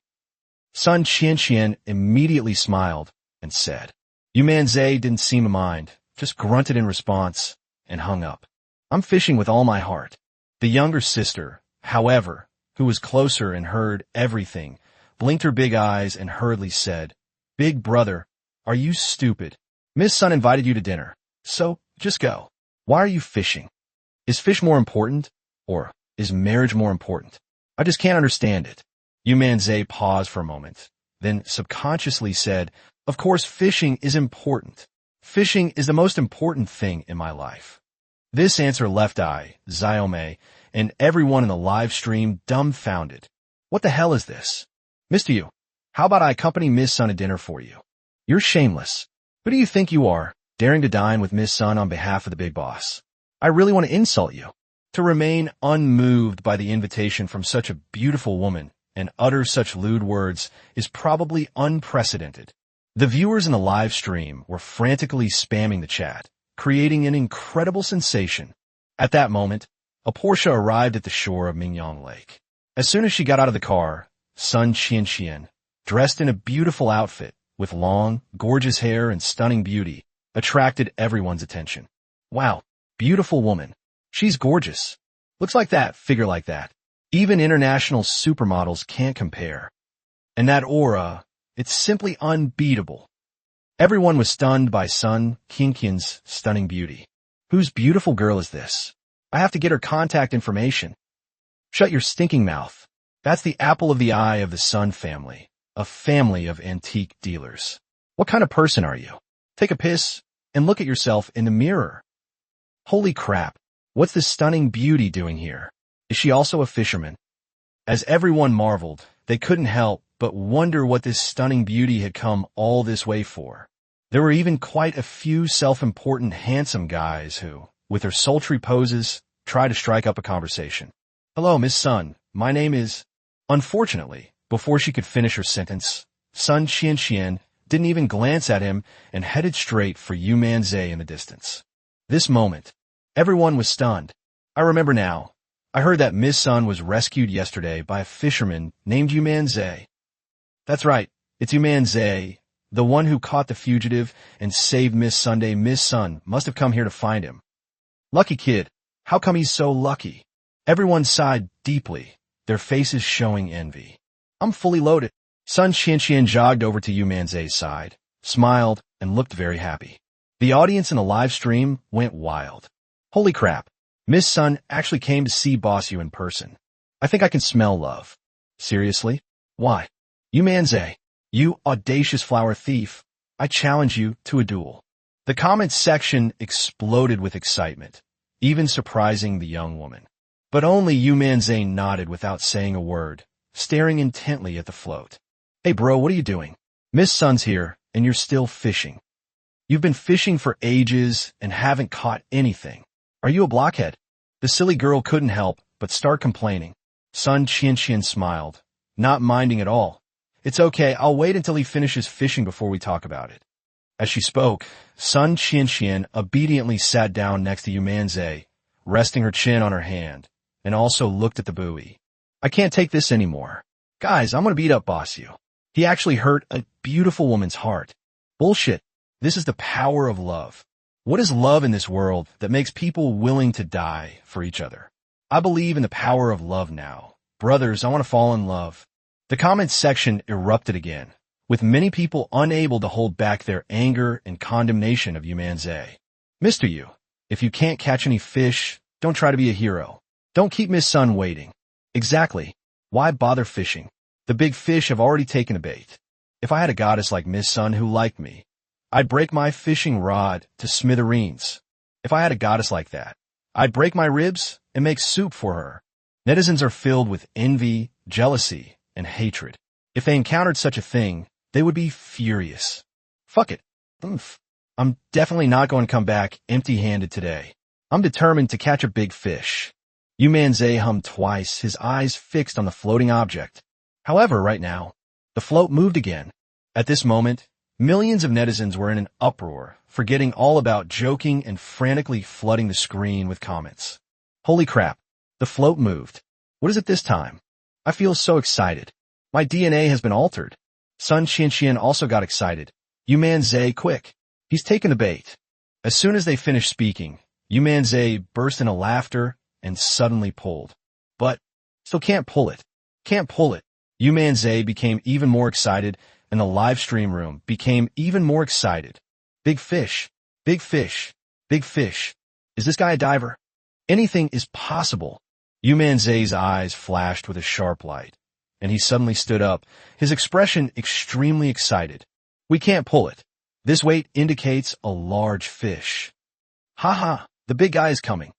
Sun Qianqian immediately smiled and said. Yu Manzai didn't seem to mind, just grunted in response and hung up. I'm fishing with all my heart. The younger sister, however, who was closer and heard everything, blinked her big eyes and hurriedly said, Big brother, are you stupid? Miss Sun invited you to dinner, so just go. Why are you fishing? Is fish more important, or is marriage more important? I just can't understand it. Yu Manzai paused for a moment, then subconsciously said, Of course fishing is important. Fishing is the most important thing in my life. This answer left Dai Xiaomei and everyone in the live stream dumbfounded. What the hell is this? Mr. Yu, how about I accompany Miss Sun to dinner for you? You're shameless. Who do you think you are, daring to dine with Miss Sun on behalf of the big boss? I really want to insult you. To remain unmoved by the invitation from such a beautiful woman and utter such lewd words is probably unprecedented. The viewers in the live stream were frantically spamming the chat, creating an incredible sensation. At that moment, a Porsche arrived at the shore of Mingyang Lake. As soon as she got out of the car, Sun Qianqian, dressed in a beautiful outfit with long, gorgeous hair and stunning beauty, attracted everyone's attention. Wow, beautiful woman. She's gorgeous. Looks like that, figure like that. Even international supermodels can't compare. And that aura, it's simply unbeatable. Everyone was stunned by Sun Qianqian's stunning beauty. Whose beautiful girl is this? I have to get her contact information. Shut your stinking mouth. That's the apple of the eye of the Sun family, a family of antique dealers. What kind of person are you? Take a piss and look at yourself in the mirror. Holy crap, what's this stunning beauty doing here? Is she also a fisherman? As everyone marveled, they couldn't help but wonder what this stunning beauty had come all this way for. There were even quite a few self-important handsome guys who, with their sultry poses, tried to strike up a conversation. Hello, Miss Sun, my name is... Unfortunately, before she could finish her sentence, Sun Qianqian didn't even glance at him and headed straight for Yu Manzai in the distance. This moment, everyone was stunned. I remember now. I heard that Miss Sun was rescued yesterday by a fisherman named Yu Manzai. That's right, it's Yu Manzai, the one who caught the fugitive and saved Miss Sunday. Miss Sun must have come here to find him. Lucky kid, how come he's so lucky? Everyone sighed deeply, their faces showing envy. I'm fully loaded. Sun Qianqian jogged over to Yu Manzai's side, smiled, and looked very happy. The audience in the live stream went wild. Holy crap. Miss Sun actually came to see Boss Yu in person. I think I can smell love. Seriously? Why? Yu Manzai, you audacious flower thief. I challenge you to a duel. The comments section exploded with excitement, even surprising the young woman. But only Yu Manzai nodded without saying a word, staring intently at the float. Hey bro, what are you doing? Miss Sun's here, and you're still fishing. You've been fishing for ages and haven't caught anything. Are you a blockhead? The silly girl couldn't help but start complaining. Sun Qianqian smiled, not minding at all. It's okay, I'll wait until he finishes fishing before we talk about it. As she spoke, Sun Qianqian obediently sat down next to Yu Manzai, resting her chin on her hand, and also looked at the buoy. I can't take this anymore. Guys, I'm gonna beat up Boss Yu. He actually hurt a beautiful woman's heart. Bullshit. This is the power of love. What is love in this world that makes people willing to die for each other? I believe in the power of love now. Brothers, I want to fall in love. The comments section erupted again, with many people unable to hold back their anger and condemnation of Yu Manzai. Mr. Yu, if you can't catch any fish, don't try to be a hero. Don't keep Miss Sun waiting. Exactly. Why bother fishing? The big fish have already taken a bait. If I had a goddess like Miss Sun who liked me, I'd break my fishing rod to smithereens. If I had a goddess like that, I'd break my ribs and make soup for her. Netizens are filled with envy, jealousy, and hatred. If they encountered such a thing, they would be furious. Fuck it. Oof. I'm definitely not going to come back empty-handed today. I'm determined to catch a big fish. Yu Manzai hummed twice, his eyes fixed on the floating object. However, right now, the float moved again. At this moment, millions of netizens were in an uproar, forgetting all about joking and frantically flooding the screen with comments. Holy crap, the float moved. What is it this time? I feel so excited. My DNA has been altered. Sun Qianqian also got excited. Yu Manzai, quick. He's taken the bait. As soon as they finished speaking, Yu Manzai burst into laughter and suddenly pulled. But, still can't pull it. Can't pull it. Yu Manzai became even more excited, and the live stream room became even more excited. Big fish. Big fish. Big fish. Is this guy a diver? Anything is possible. Yu Manzai's eyes flashed with a sharp light, and he suddenly stood up, his expression extremely excited. We can't pull it. This weight indicates a large fish. Ha, the big guy is coming.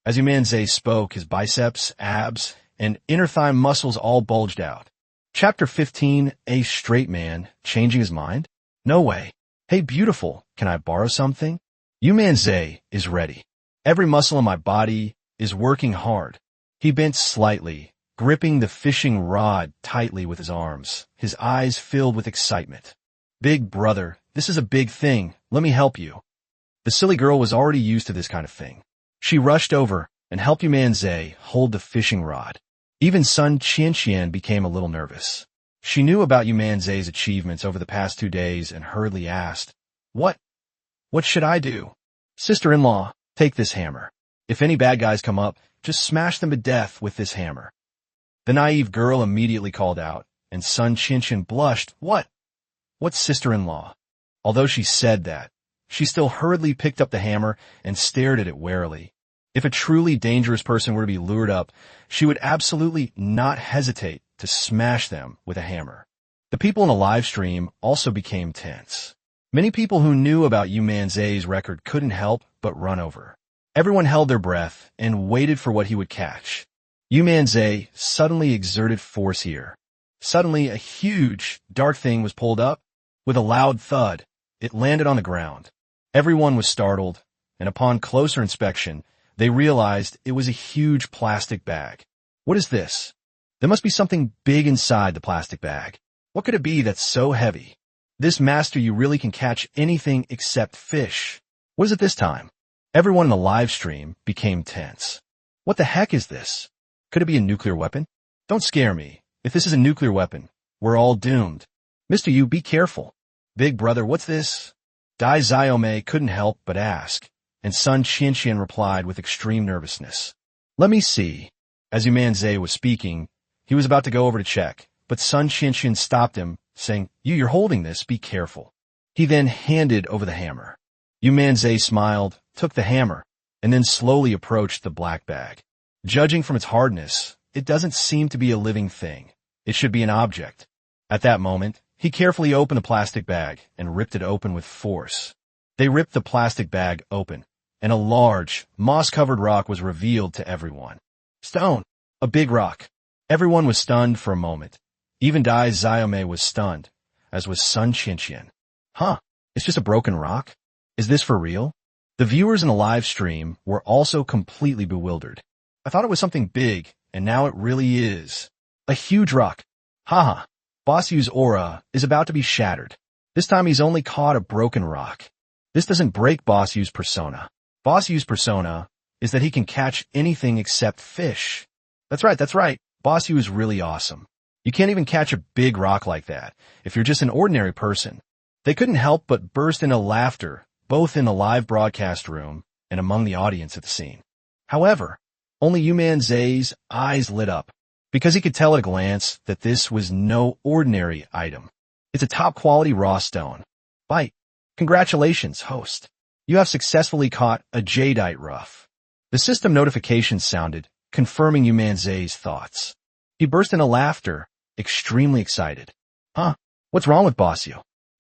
As Yu Manzai spoke, his biceps, abs, and inner thigh muscles all bulged out. Chapter 15, A Straight Man Changing His Mind? No way. Hey beautiful, can I borrow something? Yu Manzai is ready. Every muscle in my body is working hard. He bent slightly, gripping the fishing rod tightly with his arms, his eyes filled with excitement. Big brother, this is a big thing. Let me help you. The silly girl was already used to this kind of thing. She rushed over and helped Yu Manzai hold the fishing rod. Even Sun Qianqian became a little nervous. She knew about Yu Manzai's achievements over the past 2 days and hurriedly asked, What should I do? Sister-in-law, take this hammer. If any bad guys come up, just smash them to death with this hammer. The naive girl immediately called out, and Sun Qianqian blushed. What sister-in-law? Although she said that, she still hurriedly picked up the hammer and stared at it warily. If a truly dangerous person were to be lured up, she would absolutely not hesitate to smash them with a hammer. The people in the live stream also became tense. Many people who knew about Yu Manzai's record couldn't help but run over. Everyone held their breath and waited for what he would catch. Yu Manzai suddenly exerted force here. Suddenly, a huge, dark thing was pulled up. With a loud thud, it landed on the ground. Everyone was startled, and upon closer inspection, they realized it was a huge plastic bag. What is this? There must be something big inside the plastic bag. What could it be that's so heavy? This Master Yu really can catch anything except fish. What is it this time? Everyone in the live stream became tense. What the heck is this? Could it be a nuclear weapon? Don't scare me. If this is a nuclear weapon, we're all doomed. Mr. Yu, be careful. Big brother, what's this? Dai Xiaomei couldn't help but ask, and Sun Qianqian replied with extreme nervousness. Let me see. As Yu Manzai was speaking, he was about to go over to check, but Sun Qianqian stopped him, saying, You're holding this, be careful. He then handed over the hammer. Yu Manzai smiled, took the hammer, and then slowly approached the black bag. Judging from its hardness, it doesn't seem to be a living thing. It should be an object. At that moment, he carefully opened the plastic bag and ripped it open with force. They ripped the plastic bag open, and a large, moss-covered rock was revealed to everyone. Stone! A big rock. Everyone was stunned for a moment. Even Dai Xiaomei was stunned, as was Sun Qianqian. Huh, it's just a broken rock? Is this for real? The viewers in the live stream were also completely bewildered. I thought it was something big, and now it really is. A huge rock. Haha, Boss Yu's aura is about to be shattered. This time he's only caught a broken rock. This doesn't break Boss Yu's persona. Boss Yu's persona is that he can catch anything except fish. That's right. Boss Yu is really awesome. You can't even catch a big rock like that if you're just an ordinary person. They couldn't help but burst into laughter, both in the live broadcast room and among the audience at the scene. However, only Yu Manzai's eyes lit up, because he could tell at a glance that this was no ordinary item. It's a top-quality raw stone. Bite. Congratulations, host. You have successfully caught a jadeite rough. The system notification sounded, confirming Yu Manzai's thoughts. He burst into laughter, extremely excited. Huh? What's wrong with Boss Yu?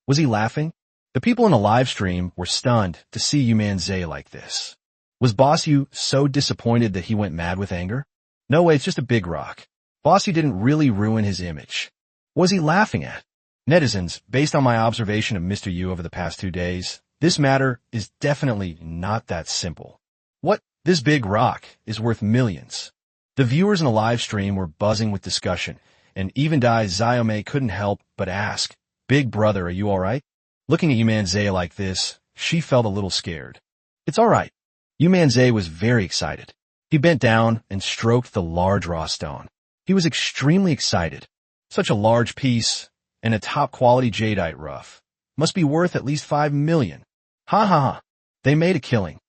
Was he laughing? The people in the live stream were stunned to see Yu Manzai like this. Was Boss Yu so disappointed that he went mad with anger? No way, it's just a big rock. Boss Yu didn't really ruin his image. What was he laughing at? Netizens, based on my observation of Mr. Yu over the past 2 days, this matter is definitely not that simple. What? This big rock is worth millions. The viewers in the live stream were buzzing with discussion, and even Dai Xiaomei couldn't help but ask, Big brother, are you alright? Looking at Yu Manzai like this, she felt a little scared. It's alright. Yu Manzai was very excited. He bent down and stroked the large raw stone. He was extremely excited. Such a large piece, and a top-quality jadeite rough, must be worth at least 5 million. Ha ha ha. They made a killing.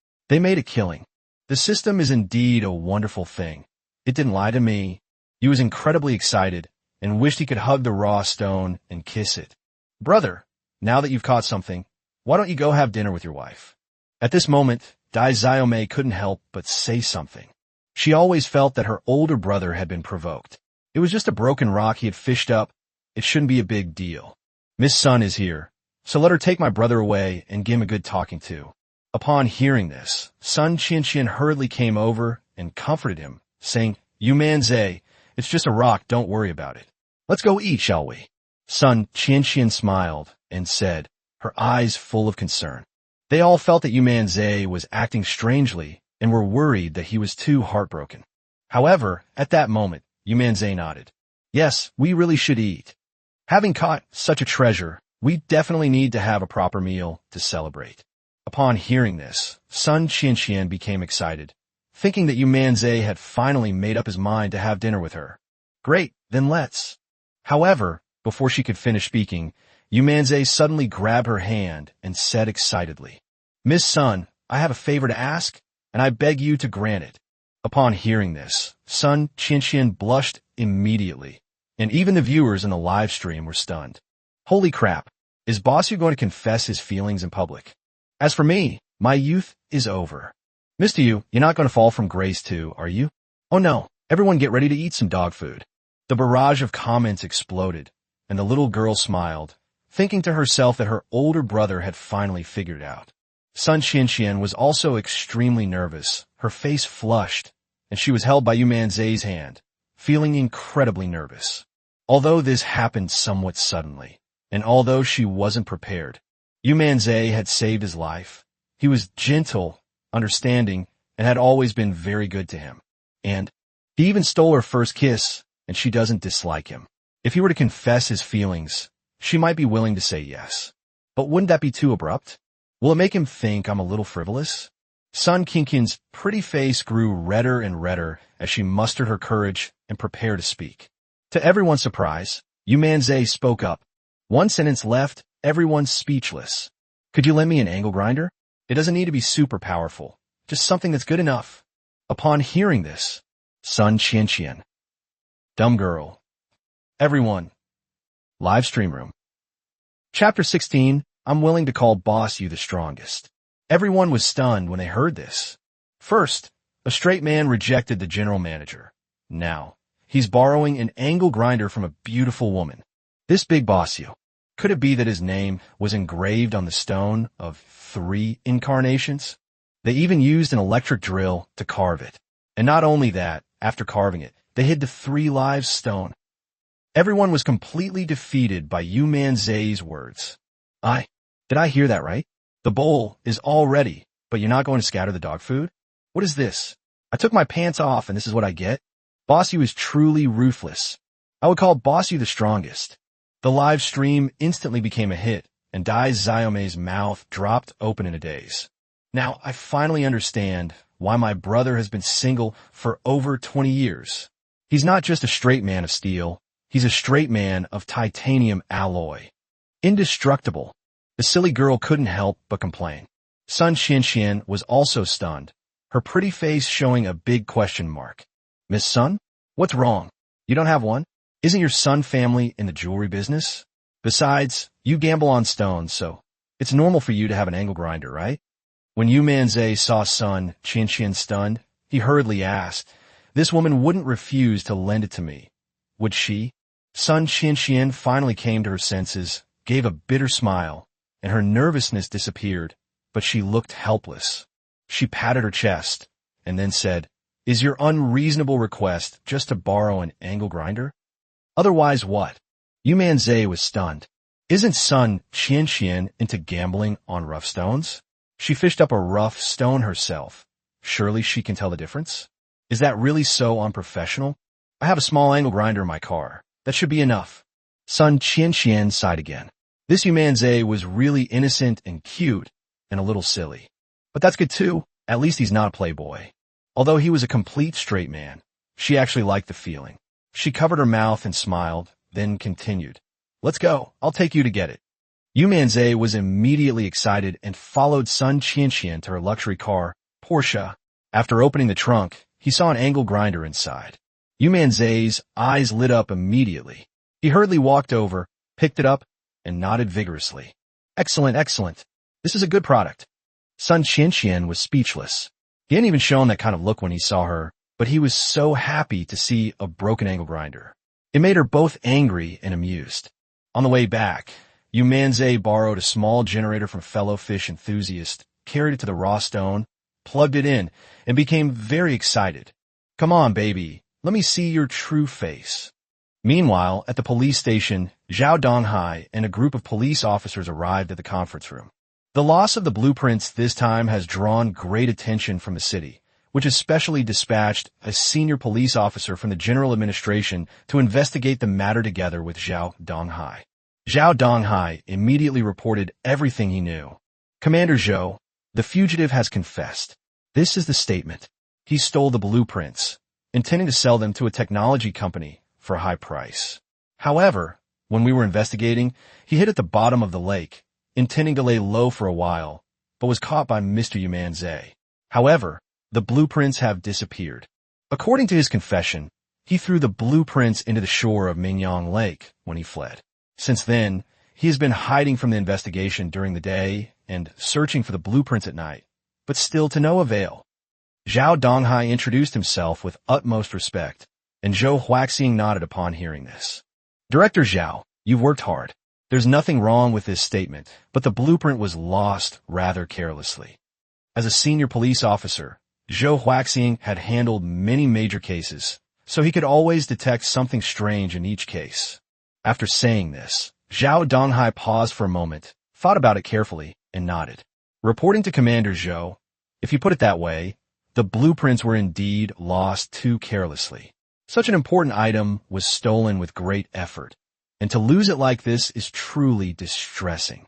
The system is indeed a wonderful thing. It didn't lie to me. He was incredibly excited and wished he could hug the raw stone and kiss it. Brother, now that you've caught something, why don't you go have dinner with your wife? At this moment, Dai Xiaomei couldn't help but say something. She always felt that her older brother had been provoked. It was just a broken rock he had fished up. It shouldn't be a big deal. Miss Sun is here, so let her take my brother away and give him a good talking to. Upon hearing this, Sun Qianqian hurriedly came over and comforted him, saying, Yu Manzai, it's just a rock, don't worry about it. Let's go eat, shall we? Sun Qianqian smiled and said, her eyes full of concern. They all felt that Yu Manzai was acting strangely and were worried that he was too heartbroken. However, at that moment, Yu Manzai nodded. Yes, we really should eat. Having caught such a treasure, we definitely need to have a proper meal to celebrate. Upon hearing this, Sun Qianqian became excited, thinking that Yu Manzai had finally made up his mind to have dinner with her. Great, then let's. However, before she could finish speaking, Yu Manzai suddenly grabbed her hand and said excitedly, Miss Sun, I have a favor to ask, and I beg you to grant it. Upon hearing this, Sun Qianqian blushed immediately, and even the viewers in the live stream were stunned. Holy crap, is Boss Yu going to confess his feelings in public? As for me, my youth is over. Mr. Yu, you're not going to fall from grace too, are you? Oh no, everyone get ready to eat some dog food. The barrage of comments exploded, and the little girl smiled, thinking to herself that her older brother had finally figured it out. Sun Qianqian was also extremely nervous, her face flushed, and she was held by Yu Manzai's hand, feeling incredibly nervous. Although this happened somewhat suddenly, and although she wasn't prepared, Yu Manzai had saved his life. He was gentle, understanding, and had always been very good to him. And he even stole her first kiss, and she doesn't dislike him. If he were to confess his feelings, she might be willing to say yes. But wouldn't that be too abrupt? Will it make him think I'm a little frivolous? Sun Qianqian's pretty face grew redder and redder as she mustered her courage and prepared to speak. To everyone's surprise, Yu Manzai spoke up. One sentence left, everyone's speechless. Could you lend me an angle grinder? It doesn't need to be super powerful, just something that's good enough. Upon hearing this, Sun Qianqian. Dumb girl. Everyone. Live stream room. Chapter 16, I'm willing to call Boss Yu the strongest. Everyone was stunned when they heard this. First, a straight man rejected the general manager. Now, he's borrowing an angle grinder from a beautiful woman. This big bossio. Could it be that his name was engraved on the stone of 3 incarnations? They even used an electric drill to carve it. And not only that, after carving it, they hid the 3 lives stone. Everyone was completely defeated by Yu Manzai's words. Did I hear that right? The bowl is all ready, but you're not going to scatter the dog food? What is this? I took my pants off and this is what I get? Bossy was truly ruthless. I would call Bossy the strongest. The live stream instantly became a hit, and Dai Xiaomei's mouth dropped open in a daze. Now, I finally understand why my brother has been single for over 20 years. He's not just a straight man of steel, he's a straight man of titanium alloy. Indestructible. The silly girl couldn't help but complain. Sun Xianxian was also stunned, her pretty face showing a big question mark. Miss Sun? What's wrong? You don't have one? Isn't your Sun family in the jewelry business? Besides, you gamble on stones, so it's normal for you to have an angle grinder, right? When Yu Manzai saw Sun Xianxian stunned, he hurriedly asked, this woman wouldn't refuse to lend it to me. Would she? Sun Xianxian finally came to her senses, gave a bitter smile, and her nervousness disappeared, but she looked helpless. She patted her chest, and then said, is your unreasonable request just to borrow an angle grinder? Otherwise what? Yu Manzai was stunned. Isn't Sun Xianxian into gambling on rough stones? She fished up a rough stone herself. Surely she can tell the difference? Is that really so unprofessional? I have a small angle grinder in my car. That should be enough. Sun Xianxian sighed again. This Yu Manzai was really innocent and cute and a little silly. But that's good too. At least he's not a playboy. Although he was a complete straight man, she actually liked the feeling. She covered her mouth and smiled, then continued. Let's go. I'll take you to get it. Yu Manzai was immediately excited and followed Sun Xianxian to her luxury car, Porsche. After opening the trunk, he saw an angle grinder inside. Yu Manzai's eyes lit up immediately. He hurriedly walked over, picked it up, and nodded vigorously. Excellent, excellent. This is a good product. Sun Xianxian was speechless. He hadn't even shown that kind of look when he saw her, but he was so happy to see a broken angle grinder. It made her both angry and amused. On the way back, Yu Manzai borrowed a small generator from fellow fish enthusiast, carried it to the raw stone, plugged it in, and became very excited. Come on, baby, let me see your true face. Meanwhile, at the police station, Zhao Donghai and a group of police officers arrived at the conference room. The loss of the blueprints this time has drawn great attention from the city, which especially dispatched a senior police officer from the general administration to investigate the matter together with Zhao Donghai. Zhao Donghai immediately reported everything he knew. Commander Zhou, the fugitive has confessed. This is the statement. He stole the blueprints, intending to sell them to a technology company for a high price. However, when we were investigating, he hid at the bottom of the lake, intending to lay low for a while, but was caught by Mr. Yu Manzai. However, the blueprints have disappeared. According to his confession, he threw the blueprints into the shore of Mingyang Lake when he fled. Since then, he has been hiding from the investigation during the day and searching for the blueprints at night, but still to no avail. Zhao Donghai introduced himself with utmost respect, and Zhou Huaxing nodded upon hearing this. Director Zhao, you've worked hard. There's nothing wrong with this statement, but the blueprint was lost rather carelessly. As a senior police officer, Zhou Huaxing had handled many major cases, so he could always detect something strange in each case. After saying this, Zhao Donghai paused for a moment, thought about it carefully, and nodded. Reporting to Commander Zhou, if you put it that way, the blueprints were indeed lost too carelessly. Such an important item was stolen with great effort, and to lose it like this is truly distressing.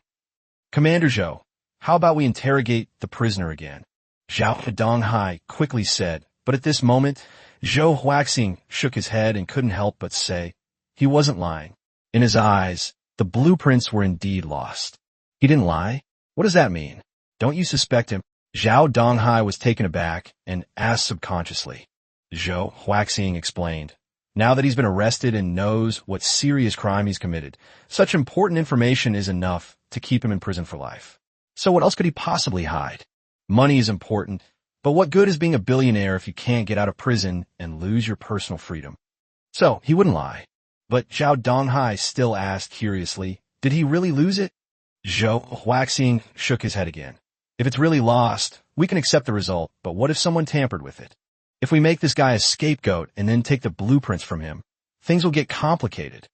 Commander Zhou, how about we interrogate the prisoner again? Zhao Donghai quickly said, but at this moment, Zhou Huaxing shook his head and couldn't help but say, he wasn't lying. In his eyes, the blueprints were indeed lost. He didn't lie? What does that mean? Don't you suspect him? Zhao Donghai was taken aback and asked subconsciously. Zhou Huaxing explained. Now that he's been arrested and knows what serious crime he's committed, such important information is enough to keep him in prison for life. So what else could he possibly hide? Money is important, but what good is being a billionaire if you can't get out of prison and lose your personal freedom? So, he wouldn't lie. But Zhao Donghai still asked curiously, did he really lose it? Zhou Huaxing shook his head again. If it's really lost, we can accept the result, but what if someone tampered with it? If we make this guy a scapegoat and then take the blueprints from him, things will get complicated.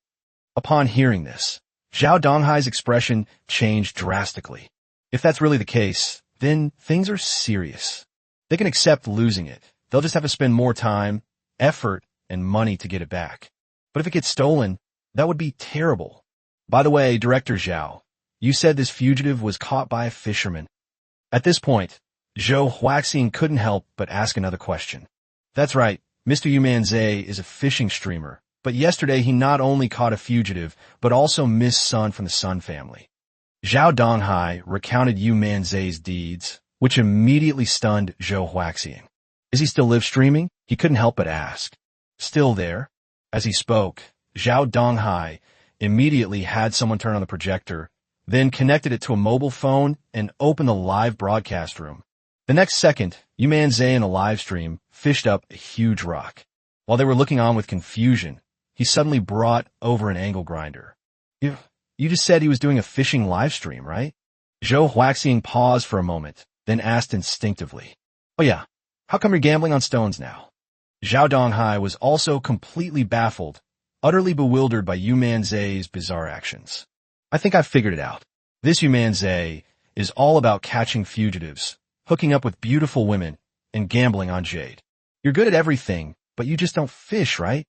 Upon hearing this, Zhao Donghai's expression changed drastically. If that's really the case, then things are serious. They can accept losing it. They'll just have to spend more time, effort, and money to get it back. But if it gets stolen, that would be terrible. By the way, Director Zhao, you said this fugitive was caught by a fisherman. At this point, Zhou Huaxing couldn't help but ask another question. That's right, Mr. Yu Manzai is a fishing streamer, but yesterday he not only caught a fugitive, but also Miss Sun from the Sun family. Zhao Donghai recounted Yu Manzai's deeds, which immediately stunned Zhou Huaxing. Is he still live streaming? He couldn't help but ask. Still there? As he spoke, Zhao Donghai immediately had someone turn on the projector, then connected it to a mobile phone and opened the live broadcast room. The next second, Yu Manzai in a live stream fished up a huge rock. While they were looking on with confusion, he suddenly brought over an angle grinder. You just said he was doing a fishing live stream, right? Zhou Huaxing paused for a moment, then asked instinctively, oh yeah, how come you're gambling on stones now? Zhao Donghai was also completely baffled, utterly bewildered by Yu Manzai's bizarre actions. I think I've figured it out. This Yu Manzai is all about catching fugitives, hooking up with beautiful women, and gambling on jade. You're good at everything, but you just don't fish, right?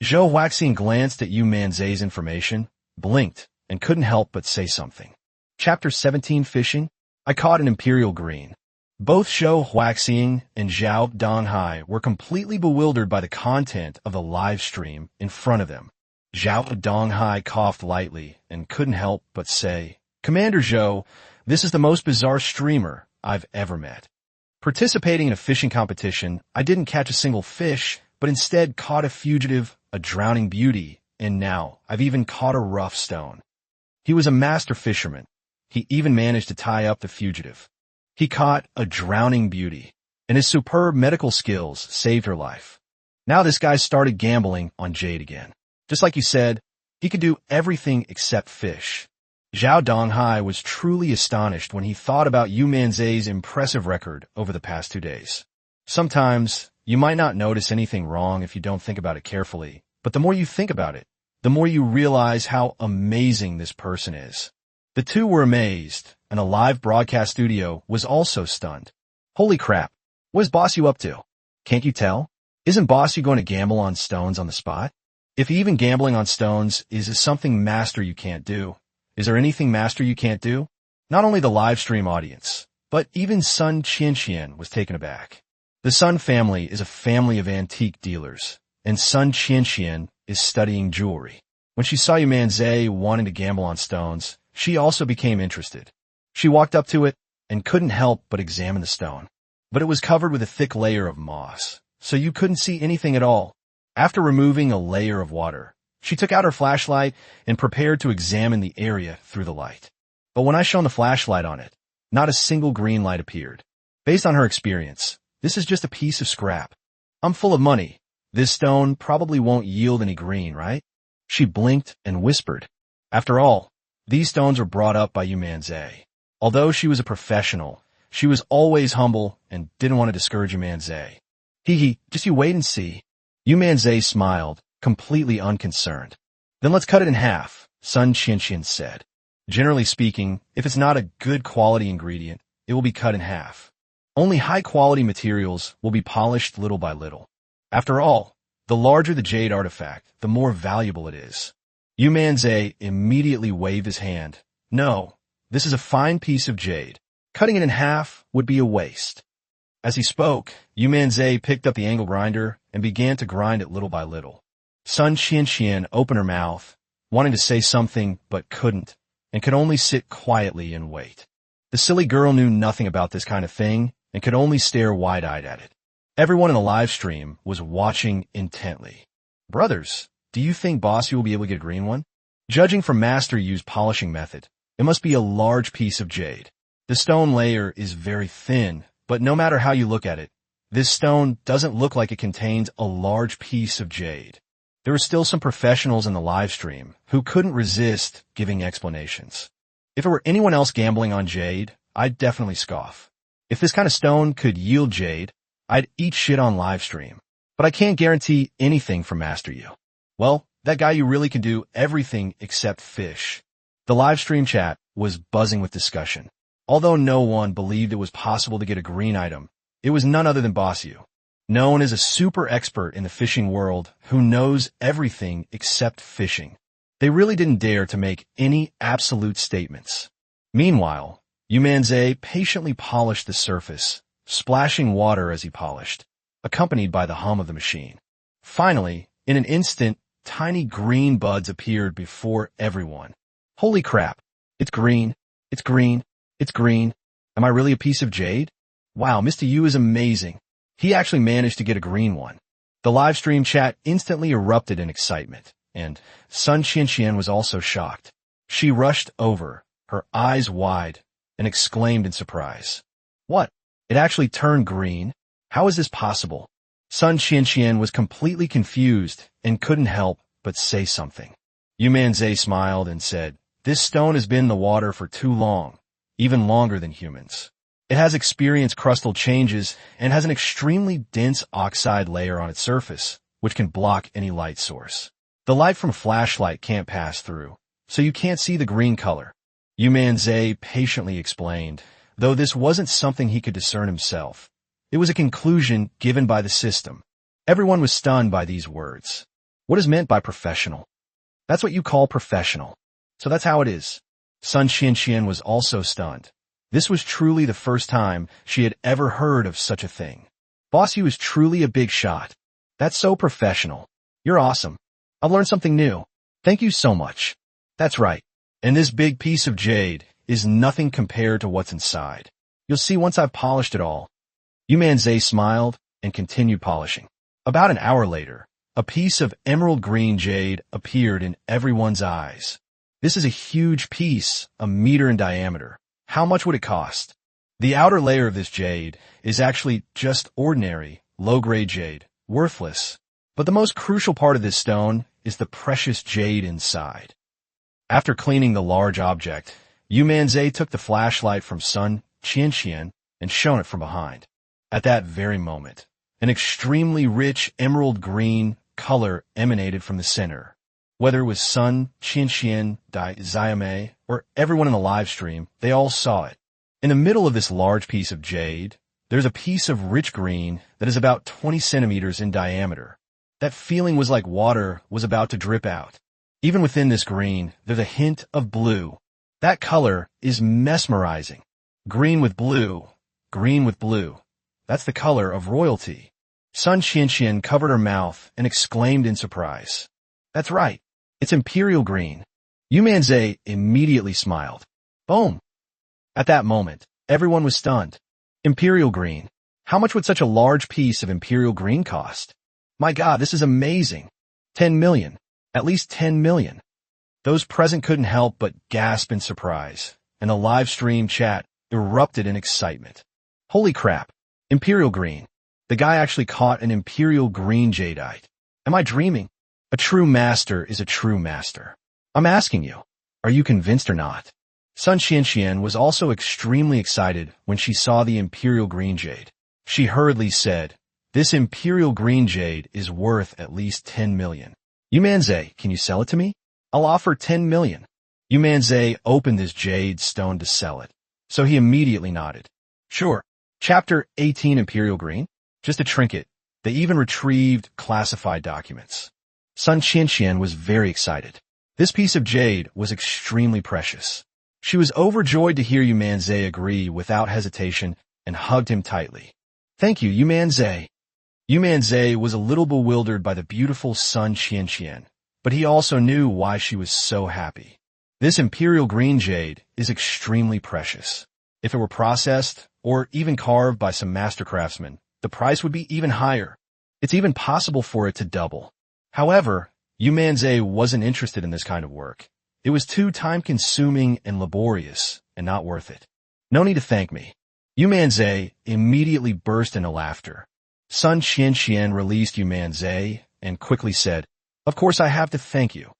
Zhou Huaxing glanced at Yu Manzai's information, blinked, and couldn't help but say something. Chapter 17 Fishing? I caught an imperial green. Both Zhou Huaxing and Zhao Donghai were completely bewildered by the content of the live stream in front of them. Zhao Donghai coughed lightly and couldn't help but say, Commander Zhou, this is the most bizarre streamer I've ever met. Participating in a fishing competition, I didn't catch a single fish, but instead caught a fugitive, a drowning beauty, and now I've even caught a rough stone. He was a master fisherman. He even managed to tie up the fugitive. He caught a drowning beauty, and his superb medical skills saved her life. Now this guy started gambling on jade again. Just like you said, he could do everything except fish. Zhao Donghai was truly astonished when he thought about Yu Manzai's impressive record over the past 2 days. Sometimes, you might not notice anything wrong if you don't think about it carefully, but the more you think about it, the more you realize how amazing this person is. The two were amazed, and a live broadcast studio was also stunned. Holy crap, what is Boss Yu up to? Can't you tell? Isn't Boss Yu going to gamble on stones on the spot? If even gambling on stones is something Master you can't do, is there anything Master you can't do? Not only the live stream audience, but even Sun Qianqian was taken aback. The Sun family is a family of antique dealers, and Sun Qianqian is studying jewelry. When she saw Yu Manzai wanting to gamble on stones, she also became interested. She walked up to it and couldn't help but examine the stone. But it was covered with a thick layer of moss, so you couldn't see anything at all. After removing a layer of water, she took out her flashlight and prepared to examine the area through the light. But when I shone the flashlight on it, not a single green light appeared. Based on her experience, this is just a piece of scrap. I'm full of money. This stone probably won't yield any green, right? She blinked and whispered. After all, these stones were brought up by Yu Manzai. Although she was a professional, she was always humble and didn't want to discourage Yu Manzai. Just you wait and see. Yu Manzai smiled, completely unconcerned. Then let's cut it in half, Sun Qianqian said. Generally speaking, if it's not a good quality ingredient, it will be cut in half. Only high-quality materials will be polished little by little. After all, the larger the jade artifact, the more valuable it is. Yu Manzai immediately waved his hand. No, this is a fine piece of jade. Cutting it in half would be a waste. As he spoke, Yu Manzai picked up the angle grinder and began to grind it little by little. Sun Qianqian opened her mouth, wanting to say something but couldn't, and could only sit quietly and wait. The silly girl knew nothing about this kind of thing and could only stare wide-eyed at it. Everyone in the live stream was watching intently. Brothers, do you think Boss Yu will be able to get a green one? Judging from Master Yu's polishing method, it must be a large piece of jade. The stone layer is very thin, but no matter how you look at it, this stone doesn't look like it contains a large piece of jade. There were still some professionals in the live stream who couldn't resist giving explanations. If it were anyone else gambling on jade, I'd definitely scoff. If this kind of stone could yield jade, I'd eat shit on live stream. But I can't guarantee anything from Master Yu. Well, that guy you really can do everything except fish. The live stream chat was buzzing with discussion. Although no one believed it was possible to get a green item, it was none other than Boss Yu, known as a super expert in the fishing world who knows everything except fishing. They really didn't dare to make any absolute statements. Meanwhile, Yu Manzai patiently polished the surface, splashing water as he polished, accompanied by the hum of the machine. Finally, in an instant, tiny green buds appeared before everyone. Holy crap! It's green! It's green! It's green! Am I really a piece of jade? Wow, Mr. Yu is amazing. He actually managed to get a green one. The live stream chat instantly erupted in excitement, and Sun Qianqian was also shocked. She rushed over, her eyes wide, and exclaimed in surprise. What? It actually turned green? How is this possible? Sun Qianqian was completely confused and couldn't help but say something. Yu Manzai smiled and said, "This stone has been in the water for too long, even longer than humans. It has experienced crustal changes and has an extremely dense oxide layer on its surface, which can block any light source. The light from a flashlight can't pass through, so you can't see the green color." Yu Manzai patiently explained, though this wasn't something he could discern himself. It was a conclusion given by the system. Everyone was stunned by these words. What is meant by professional? That's what you call professional. So that's how it is. Sun Qianqian was also stunned. This was truly the first time she had ever heard of such a thing. Boss Yu is truly a big shot. That's so professional. You're awesome. I've learned something new. Thank you so much. That's right. And this big piece of jade is nothing compared to what's inside. You'll see once I've polished it all. Yu Manzai smiled and continued polishing. About an hour later, a piece of emerald green jade appeared in everyone's eyes. This is a huge piece, a meter in diameter. How much would it cost? The outer layer of this jade is actually just ordinary, low-grade jade, worthless. But the most crucial part of this stone is the precious jade inside. After cleaning the large object, Yu Manzai took the flashlight from Sun Qianqian and shone it from behind. At that very moment, an extremely rich emerald green color emanated from the center. Whether it was Sun Qianqian, Dai Xiaomei, or everyone in the live stream, they all saw it. In the middle of this large piece of jade, there's a piece of rich green that is about 20 centimeters in diameter. That feeling was like water was about to drip out. Even within this green, there's a hint of blue. That color is mesmerizing. Green with blue. Green with blue. That's the color of royalty. Sun Qianqian covered her mouth and exclaimed in surprise. That's right. It's imperial green. Yu Manzai immediately smiled. Boom! At that moment, everyone was stunned. Imperial green. How much would such a large piece of imperial green cost? My God, this is amazing. 10 million. At least 10 million. Those present couldn't help but gasp in surprise, and the live stream chat erupted in excitement. Holy crap. Imperial green. The guy actually caught an imperial green jadeite. Am I dreaming? A true master is a true master. I'm asking you, are you convinced or not? Sun Qianqian was also extremely excited when she saw the imperial green jade. She hurriedly said, "This imperial green jade is worth at least 10 million. Yu Manzai, can you sell it to me? I'll offer 10 million. Yu Manzai opened this jade stone to sell it, so he immediately nodded. Sure. Chapter 18 Imperial Green? Just a trinket. They even retrieved classified documents. Sun Qianqian was very excited. This piece of jade was extremely precious. She was overjoyed to hear Yu Manzai agree without hesitation and hugged him tightly. Thank you, Yu Manzai. Yu Manzai was a little bewildered by the beautiful Sun Qianqian, but he also knew why she was so happy. This imperial green jade is extremely precious. If it were processed, or even carved by some master craftsman, the price would be even higher. It's even possible for it to double. However, Yu Manzai wasn't interested in this kind of work. It was too time-consuming and laborious, and not worth it. No need to thank me. Yu Manzai immediately burst into laughter. Sun Qianxian released Yu Manzai and quickly said, "Of course I have to thank you.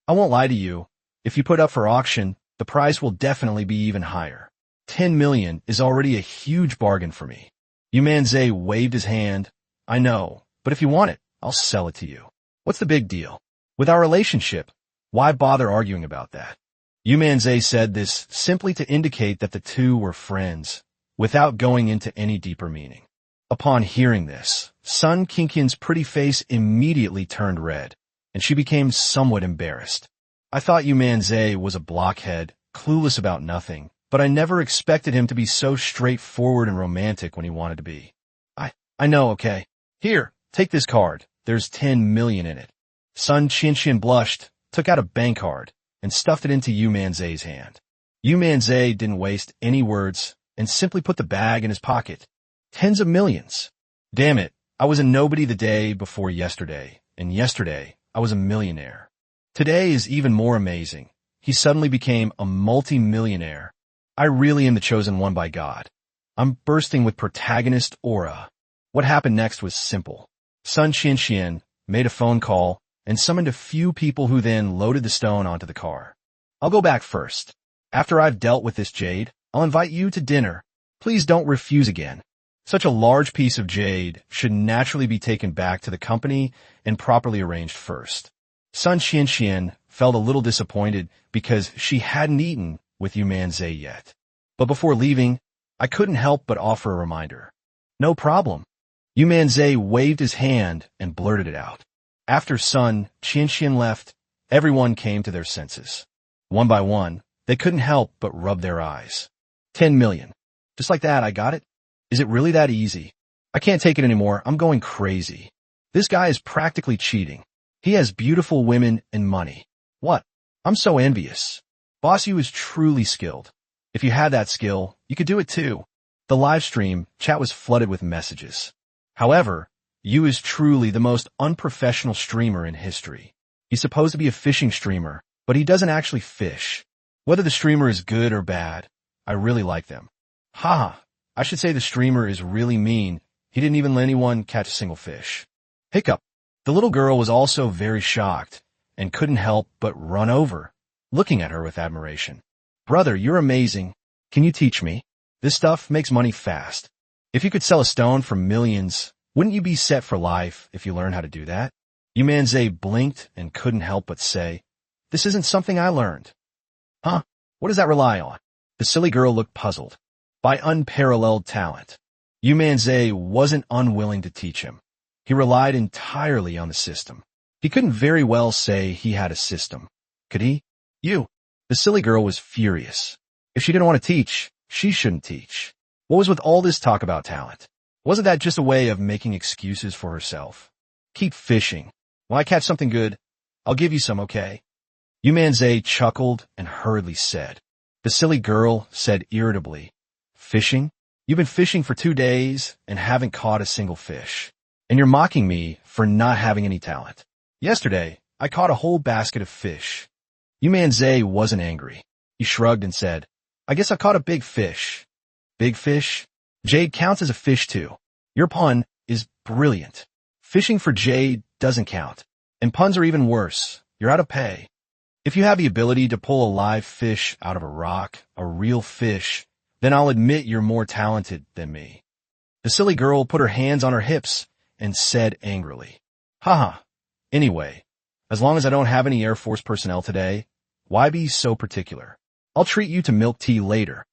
I won't lie to you. If you put up for auction, the price will definitely be even higher. 10 million is already a huge bargain for me." Yu Manzai waved his hand. "I know, but if you want it, I'll sell it to you. What's the big deal? With our relationship, why bother arguing about that?" Yu Manzai said this simply to indicate that the two were friends, without going into any deeper meaning. Upon hearing this, Sun Qingqian's pretty face immediately turned red, and she became somewhat embarrassed. "I thought Yu Manzai was a blockhead, clueless about nothing, but I never expected him to be so straightforward and romantic when he wanted to be. I know, okay. Here, take this card. There's 10 million in it." Sun Qianxian blushed, took out a bank card, and stuffed it into Yu Manzai's hand. Yu Manzai didn't waste any words and simply put the bag in his pocket. Tens of millions. Damn it, I was a nobody the day before yesterday, and yesterday I was a millionaire. Today is even more amazing. He suddenly became a multi-millionaire. I really am the chosen one by God. I'm bursting with protagonist aura. What happened next was simple. Sun Qianxian made a phone call and summoned a few people who then loaded the stone onto the car. "I'll go back first. After I've dealt with this jade, I'll invite you to dinner. Please don't refuse again." Such a large piece of jade should naturally be taken back to the company and properly arranged first. Sun Qianxian felt a little disappointed because she hadn't eaten with Yu Manzai yet. But before leaving, I couldn't help but offer a reminder. "No problem." Yu Manzai waved his hand and blurted it out. After Sun Qianxian left, everyone came to their senses. One by one, they couldn't help but rub their eyes. 10 million. Just like that, I got it? Is it really that easy? I can't take it anymore. I'm going crazy. This guy is practically cheating. He has beautiful women and money. What? I'm so envious. Boss Yu is truly skilled. If you had that skill, you could do it too. The live stream chat was flooded with messages. However, Yu is truly the most unprofessional streamer in history. He's supposed to be a fishing streamer, but he doesn't actually fish. Whether the streamer is good or bad, I really like them. Haha, I should say the streamer is really mean. He didn't even let anyone catch a single fish. Hiccup. The little girl was also very shocked and couldn't help but run over, looking at her with admiration. "Brother, you're amazing. Can you teach me? This stuff makes money fast. If you could sell a stone for millions, wouldn't you be set for life if you learn how to do that?" Yu Manzai blinked and couldn't help but say, "This isn't something I learned." "Huh? What does that rely on?" The silly girl looked puzzled. "By unparalleled talent." Yu Manzai wasn't unwilling to teach him. He relied entirely on the system. He couldn't very well say he had a system. Could he? "You." The silly girl was furious. If she didn't want to teach, she shouldn't teach. What was with all this talk about talent? Wasn't that just a way of making excuses for herself? "Keep fishing. When I catch something good, I'll give you some, okay?" Yu Manzai chuckled and hurriedly said. The silly girl said irritably, "Fishing? You've been fishing for 2 days and haven't caught a single fish. And you're mocking me for not having any talent. Yesterday, I caught a whole basket of fish." Yu Manzai wasn't angry. He shrugged and said, "I guess I caught a big fish." "Big fish? Jade counts as a fish too. Your pun is brilliant. Fishing for jade doesn't count. And puns are even worse. You're out of pay. If you have the ability to pull a live fish out of a rock, a real fish, then I'll admit you're more talented than me." The silly girl put her hands on her hips and said angrily, "Haha. Anyway, as long as I don't have any Air Force personnel today, why be so particular? I'll treat you to milk tea later."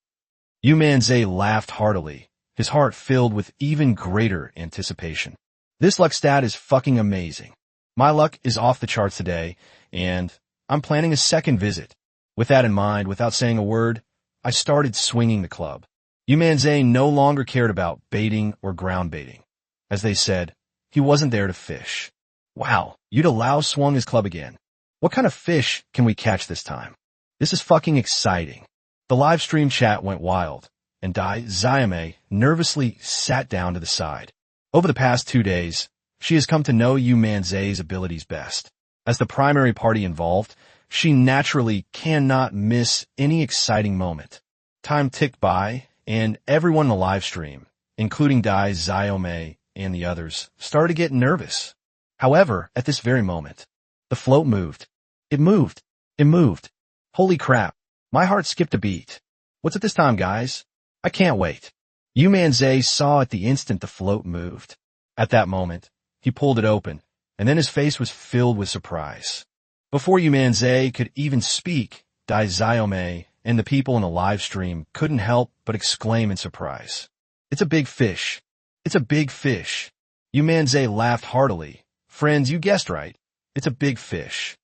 Yu Manzai laughed heartily, his heart filled with even greater anticipation. "This luck stat is fucking amazing. My luck is off the charts today, and I'm planning a second visit." With that in mind, without saying a word, I started swinging the club. Yu Manzai no longer cared about baiting or ground baiting. As they said, he wasn't there to fish. Wow, Yuta Lao swung his club again. What kind of fish can we catch this time? This is fucking exciting. The live stream chat went wild, and Dai Zayame nervously sat down to the side. Over the past 2 days, she has come to know Yu Manzai's abilities best. As the primary party involved, she naturally cannot miss any exciting moment. Time ticked by, and everyone in the live stream, including Dai Xiaomei and the others, started to get nervous. However, at this very moment, the float moved. It moved. It moved. Holy crap. My heart skipped a beat. What's it this time, guys? I can't wait. Yu Manzai saw at the instant the float moved. At that moment, he pulled it open, and then his face was filled with surprise. Before Yu Manzai could even speak, Dai Xiaomei and the people in the live stream couldn't help but exclaim in surprise. It's a big fish. It's a big fish. Yu Manzai laughed heartily. Friends, you guessed right. It's a big fish.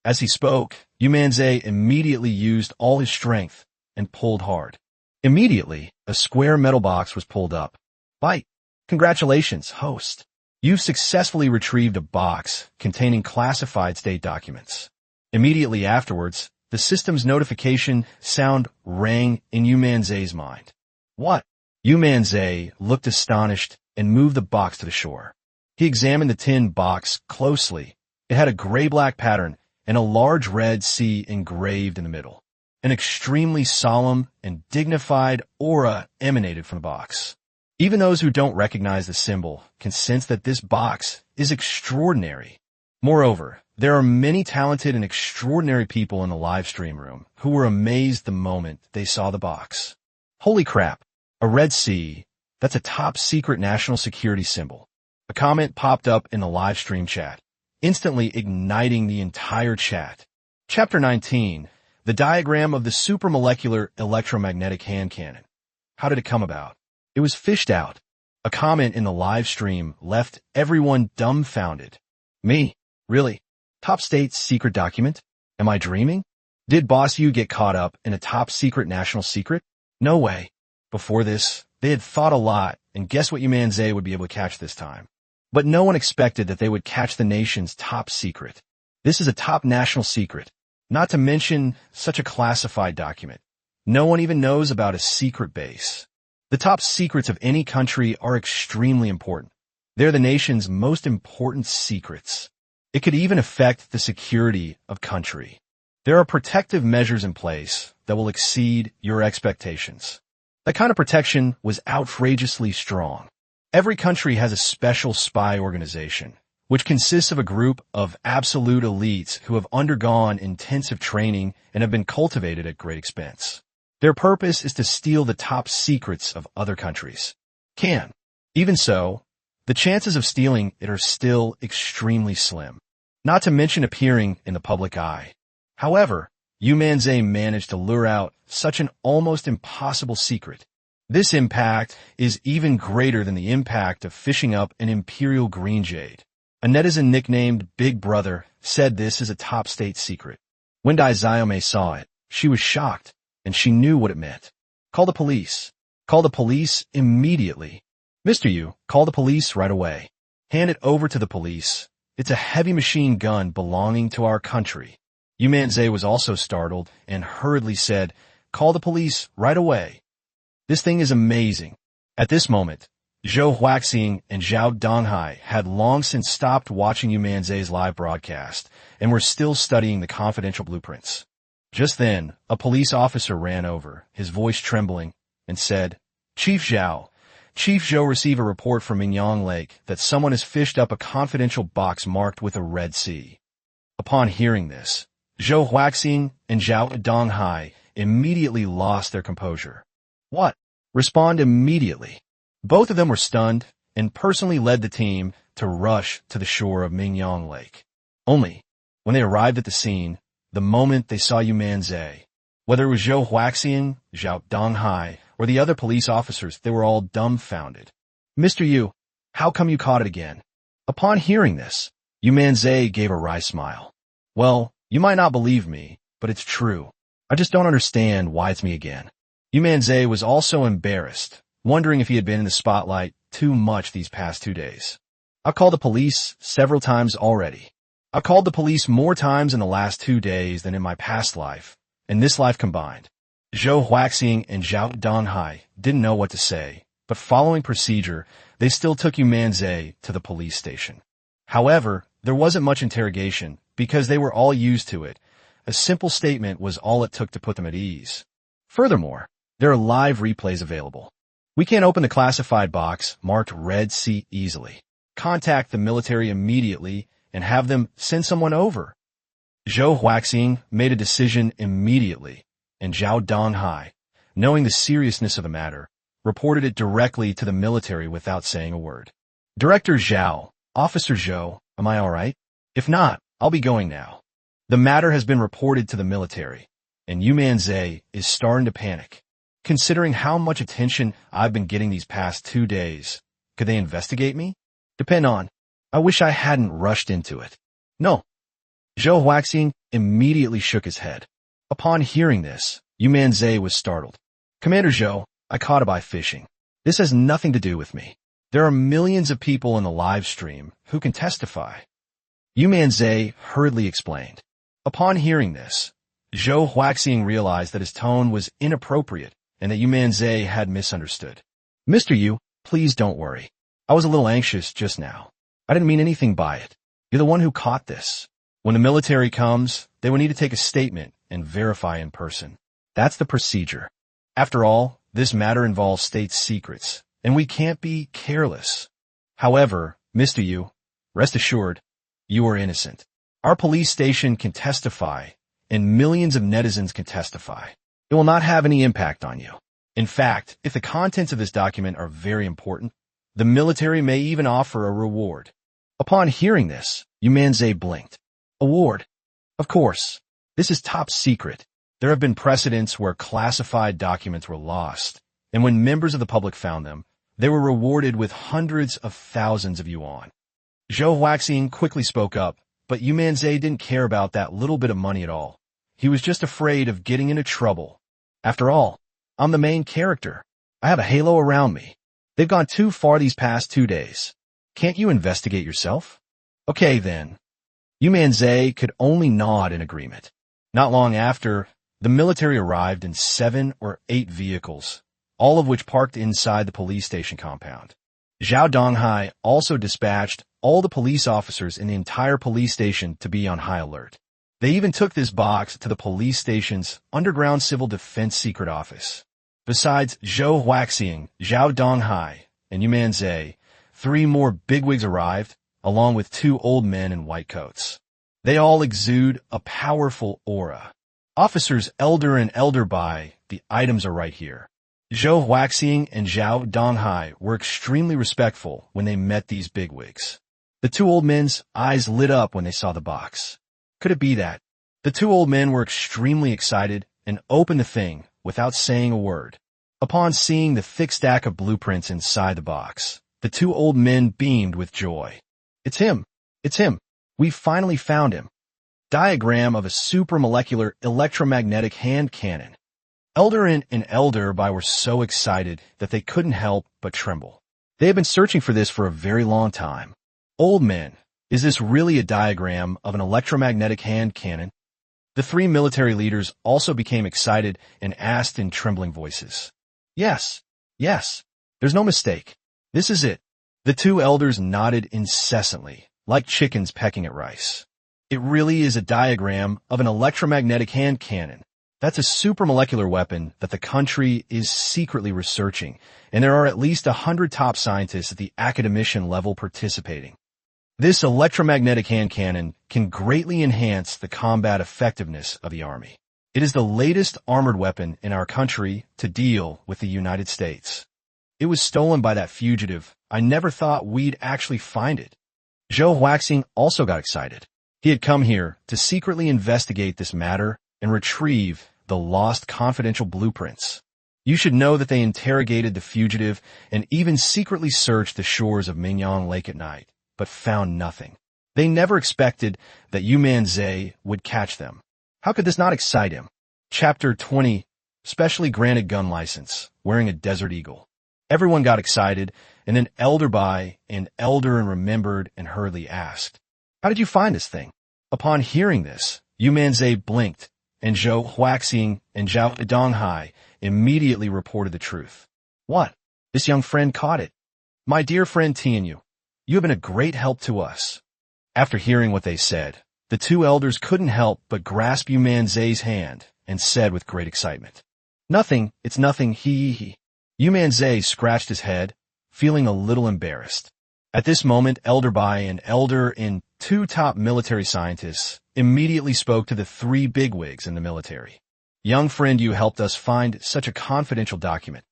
As he spoke, Yu Manzai immediately used all his strength and pulled hard. Immediately, a square metal box was pulled up. Bite. Congratulations, host. You've successfully retrieved a box containing classified state documents. Immediately afterwards, the system's notification sound rang in Yu Manzai's mind. What? Yu Manzai looked astonished and moved the box to the shore. He examined the tin box closely. It had a gray-black pattern and a large red C engraved in the middle. An extremely solemn and dignified aura emanated from the box. Even those who don't recognize the symbol can sense that this box is extraordinary. Moreover, there are many talented and extraordinary people in the live stream room who were amazed the moment they saw the box. Holy crap, a red C, that's a top secret national security symbol. A comment popped up in the live stream chat, instantly igniting the entire chat. Chapter 19, the diagram of the supramolecular electromagnetic hand cannon. How did it come about? It was fished out. A comment in the live stream left everyone dumbfounded. Me? Really? Top state secret document? Am I dreaming? Did Boss Yu get caught up in a top secret national secret? No way. Before this, they had thought a lot, and guess what Yu Manzai would be able to catch this time. But no one expected that they would catch the nation's top secret. This is a top national secret, not to mention such a classified document. No one even knows about a secret base. The top secrets of any country are extremely important. They're the nation's most important secrets. It could even affect the security of country. There are protective measures in place that will exceed your expectations. That kind of protection was outrageously strong. Every country has a special spy organization, which consists of a group of absolute elites who have undergone intensive training and have been cultivated at great expense. Their purpose is to steal the top secrets of other countries. Even so, the chances of stealing it are still extremely slim, not to mention appearing in the public eye. However, Yu Manzai managed to lure out such an almost impossible secret. This impact is even greater than the impact of fishing up an imperial green jade. A netizen nicknamed Big Brother said this is a top state secret. When Dai Xiaomei saw it, she was shocked, and she knew what it meant. Call the police. Call the police immediately. Mr. Yu, call the police right away. Hand it over to the police. It's a heavy machine gun belonging to our country. Yu Manzai was also startled and hurriedly said, call the police right away. This thing is amazing. At this moment, Zhou Huaxing and Zhao Donghai had long since stopped watching Yu Manzai's live broadcast and were still studying the confidential blueprints. Just then, a police officer ran over, his voice trembling, and said, Chief Zhao received a report from Mingyang Lake that someone has fished up a confidential box marked with a red C. Upon hearing this, Zhou Huaxing and Zhao Donghai immediately lost their composure. What? Respond immediately. Both of them were stunned and personally led the team to rush to the shore of Mingyang Lake. Only, when they arrived at the scene, the moment they saw Yu Manzai, whether it was Zhou Huaxing, Zhao Donghai, or the other police officers, they were all dumbfounded. Mr. Yu, how come you caught it again? Upon hearing this, Yu Manzai gave a wry smile. Well, you might not believe me, but it's true. I just don't understand why it's me again. Yu Manzai was also embarrassed, wondering if he had been in the spotlight too much these past 2 days. I've called the police several times already. I've called the police more times in the last 2 days than in my past life, and this life combined. Zhou Huaxing and Zhao Donghai didn't know what to say, but following procedure, they still took Yu Manzai to the police station. However, there wasn't much interrogation because they were all used to it. A simple statement was all it took to put them at ease. Furthermore, There are live replays available. We can't open the classified box marked Red Sea easily. Contact the military immediately and have them send someone over. Zhou Huaxing made a decision immediately, and Zhao Donghai, knowing the seriousness of the matter, reported it directly to the military without saying a word. Director Zhao, Officer Zhou, am I all right? If not, I'll be going now. The matter has been reported to the military, and Yu Manzai is starting to panic. Considering how much attention I've been getting these past 2 days, could they investigate me? Depend on. I wish I hadn't rushed into it. No. Zhou Huaxing immediately shook his head. Upon hearing this, Yu Manzai was startled. Commander Zhou, I caught it by fishing. This has nothing to do with me. There are millions of people in the live stream who can testify. Yu Manzai hurriedly explained. Upon hearing this, Zhou Huaxing realized that his tone was inappropriate and that Yu Manzai had misunderstood. Mr. Yu, please don't worry. I was a little anxious just now. I didn't mean anything by it. You're the one who caught this. When the military comes, they will need to take a statement and verify in person. That's the procedure. After all, this matter involves state secrets, and we can't be careless. However, Mr. Yu, rest assured, you are innocent. Our police station can testify, and millions of netizens can testify. It will not have any impact on you. In fact, if the contents of this document are very important, the military may even offer a reward. Upon hearing this, Yu Manzai blinked. Award? Of course. This is top secret. There have been precedents where classified documents were lost, and when members of the public found them, they were rewarded with hundreds of thousands of yuan. Zhou Huaxing quickly spoke up, but Yu Manzai didn't care about that little bit of money at all. He was just afraid of getting into trouble. After all, I'm the main character. I have a halo around me. They've gone too far these past 2 days. Can't you investigate yourself? Okay, then. Yu Manzai could only nod in agreement. Not long after, the military arrived in 7 or 8 vehicles, all of which parked inside the police station compound. Zhao Donghai also dispatched all the police officers in the entire police station to be on high alert. They even took this box to the police station's underground civil defense secret office. Besides Zhou Huaxing, Zhao Donghai, and Yu Manzai, 3 more bigwigs arrived, along with 2 old men in white coats. They all exude a powerful aura. Officers Elder and Elder Bai, the items are right here. Zhou Huaxing and Zhao Donghai were extremely respectful when they met these bigwigs. The 2 old men's eyes lit up when they saw the box. Could it be that? The 2 old men were extremely excited and opened the thing without saying a word. Upon seeing the thick stack of blueprints inside the box, the 2 old men beamed with joy. It's him. It's him. We finally found him. Diagram of a supramolecular electromagnetic hand cannon. Elder and Elder Bai were so excited that they couldn't help but tremble. They had been searching for this for a very long time. Old men, is this really a diagram of an electromagnetic hand cannon? The 3 military leaders also became excited and asked in trembling voices. Yes, yes, there's no mistake. This is it. The 2 elders nodded incessantly, like chickens pecking at rice. It really is a diagram of an electromagnetic hand cannon. That's a supramolecular weapon that the country is secretly researching, and there are at least 100 top scientists at the academician level participating. This electromagnetic hand cannon can greatly enhance the combat effectiveness of the army. It is the latest armored weapon in our country to deal with the United States. It was stolen by that fugitive. I never thought we'd actually find it. Zhou Huaxing also got excited. He had come here to secretly investigate this matter and retrieve the lost confidential blueprints. You should know that they interrogated the fugitive and even secretly searched the shores of Mingyang Lake at night, but found nothing. They never expected that Yu Manzai would catch them. How could this not excite him? Chapter 20, Specially Granted Gun License, Wearing a Desert Eagle. Everyone got excited, and then Elder Bai and Elder and remembered and hurriedly asked, "How did you find this thing?" Upon hearing this, Yu Manzai blinked, and Zhou Huaxing and Zhao Donghai immediately reported the truth. What? This young friend caught it. My dear friend Tianyu, you have been a great help to us. After hearing what they said, the 2 elders couldn't help but grasp Yu Manzai's hand and said with great excitement, Nothing, it's nothing, he. Yu Manzai scratched his head, feeling a little embarrassed. At this moment, Elder Bai and Elder In, two top military scientists, immediately spoke to the three bigwigs in the military. Young friend Yu helped us find such a confidential document.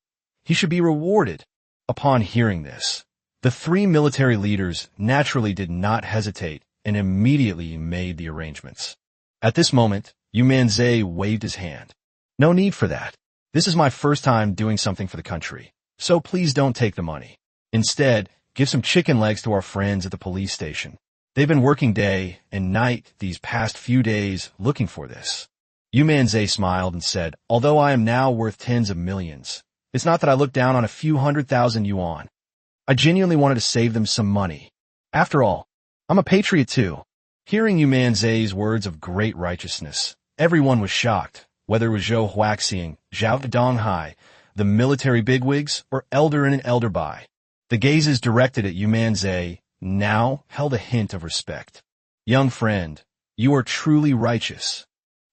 He should be rewarded. Upon hearing this, the three military leaders naturally did not hesitate and immediately made the arrangements. At this moment, Yu Manzai waved his hand. No need for that. This is my first time doing something for the country, so please don't take the money. Instead, give some chicken legs to our friends at the police station. They've been working day and night these past few days looking for this. Yu Manzai smiled and said, although I am now worth tens of millions, it's not that I look down on a few 100,000 yuan. I genuinely wanted to save them some money. After all, I'm a patriot too. Hearing Yu Manzai's words of great righteousness, everyone was shocked, whether it was Zhou Huaxiang, Zhao Donghai, the military bigwigs, or Elder In and Elder Bai. The gazes directed at Yu Manzai now held a hint of respect. Young friend, you are truly righteous.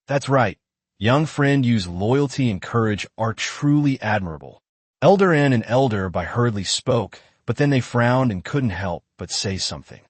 That's right. Young friend Yu's loyalty and courage are truly admirable. Elder In and Elder Bai hurriedly spoke, but then they frowned and couldn't help but say something.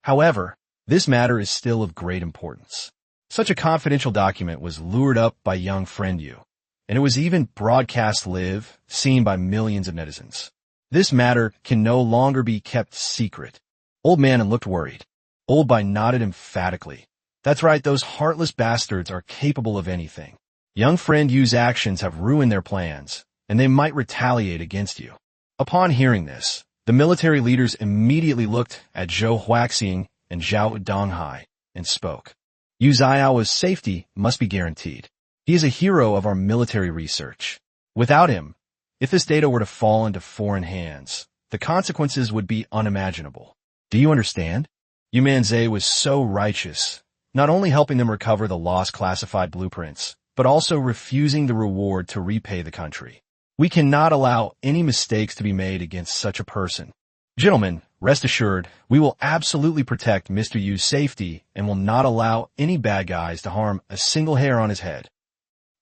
However, this matter is still of great importance. Such a confidential document was lured up by young friend Yu, and it was even broadcast live, seen by millions of netizens. This matter can no longer be kept secret. Old man looked worried. Old Bai nodded emphatically. That's right, those heartless bastards are capable of anything. Young friend Yu's actions have ruined their plans, and they might retaliate against you. Upon hearing this, the military leaders immediately looked at Zhou Huaxiang and Zhao Donghai and spoke. Yu Zaiao's safety must be guaranteed. He is a hero of our military research. Without him, if this data were to fall into foreign hands, the consequences would be unimaginable. Do you understand? Yu Manzai was so righteous, not only helping them recover the lost classified blueprints, but also refusing the reward to repay the country. We cannot allow any mistakes to be made against such a person. Gentlemen, rest assured, we will absolutely protect Mr. Yu's safety and will not allow any bad guys to harm a single hair on his head.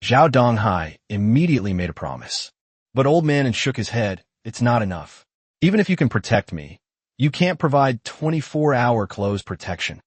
Zhao Donghai immediately made a promise. But old man shook his head. It's not enough. Even if you can protect me, you can't provide 24-hour closed protection.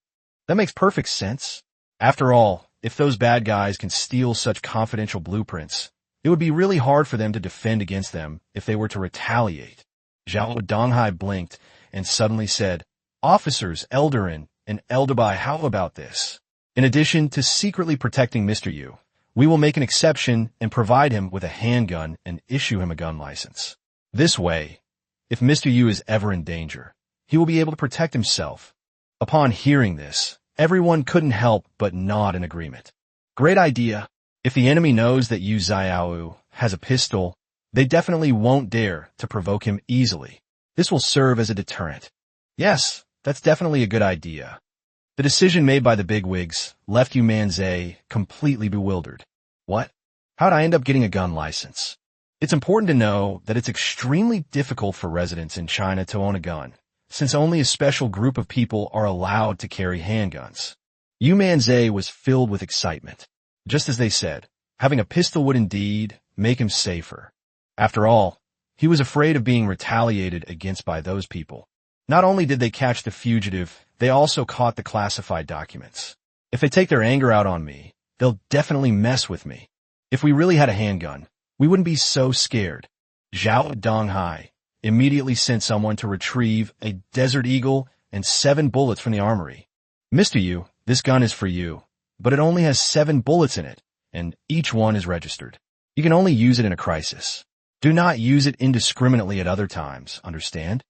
That makes perfect sense. After all, if those bad guys can steal such confidential blueprints, it would be really hard for them to defend against them if they were to retaliate. Zhao Donghai blinked and suddenly said, Officers Elder In and Elder Bai, how about this? In addition to secretly protecting Mr. Yu, we will make an exception and provide him with a handgun and issue him a gun license. This way, if Mr. Yu is ever in danger, he will be able to protect himself. Upon hearing this, everyone couldn't help but nod in agreement. Great idea. If the enemy knows that Yu Zaiao has a pistol, they definitely won't dare to provoke him easily. This will serve as a deterrent. Yes, that's definitely a good idea. The decision made by the bigwigs left Yu Manzai completely bewildered. What? How'd I end up getting a gun license? It's important to know that it's extremely difficult for residents in China to own a gun, since only a special group of people are allowed to carry handguns. Yu Manzai was filled with excitement. Just as they said, having a pistol would indeed make him safer. After all, he was afraid of being retaliated against by those people. Not only did they catch the fugitive, they also caught the classified documents. If they take their anger out on me, they'll definitely mess with me. If we really had a handgun, we wouldn't be so scared. Zhao Donghai immediately sent someone to retrieve a Desert Eagle and 7 bullets from the armory. Mr. Yu, this gun is for you, but it only has 7 bullets in it, and each one is registered. You can only use it in a crisis. Do not use it indiscriminately at other times, understand?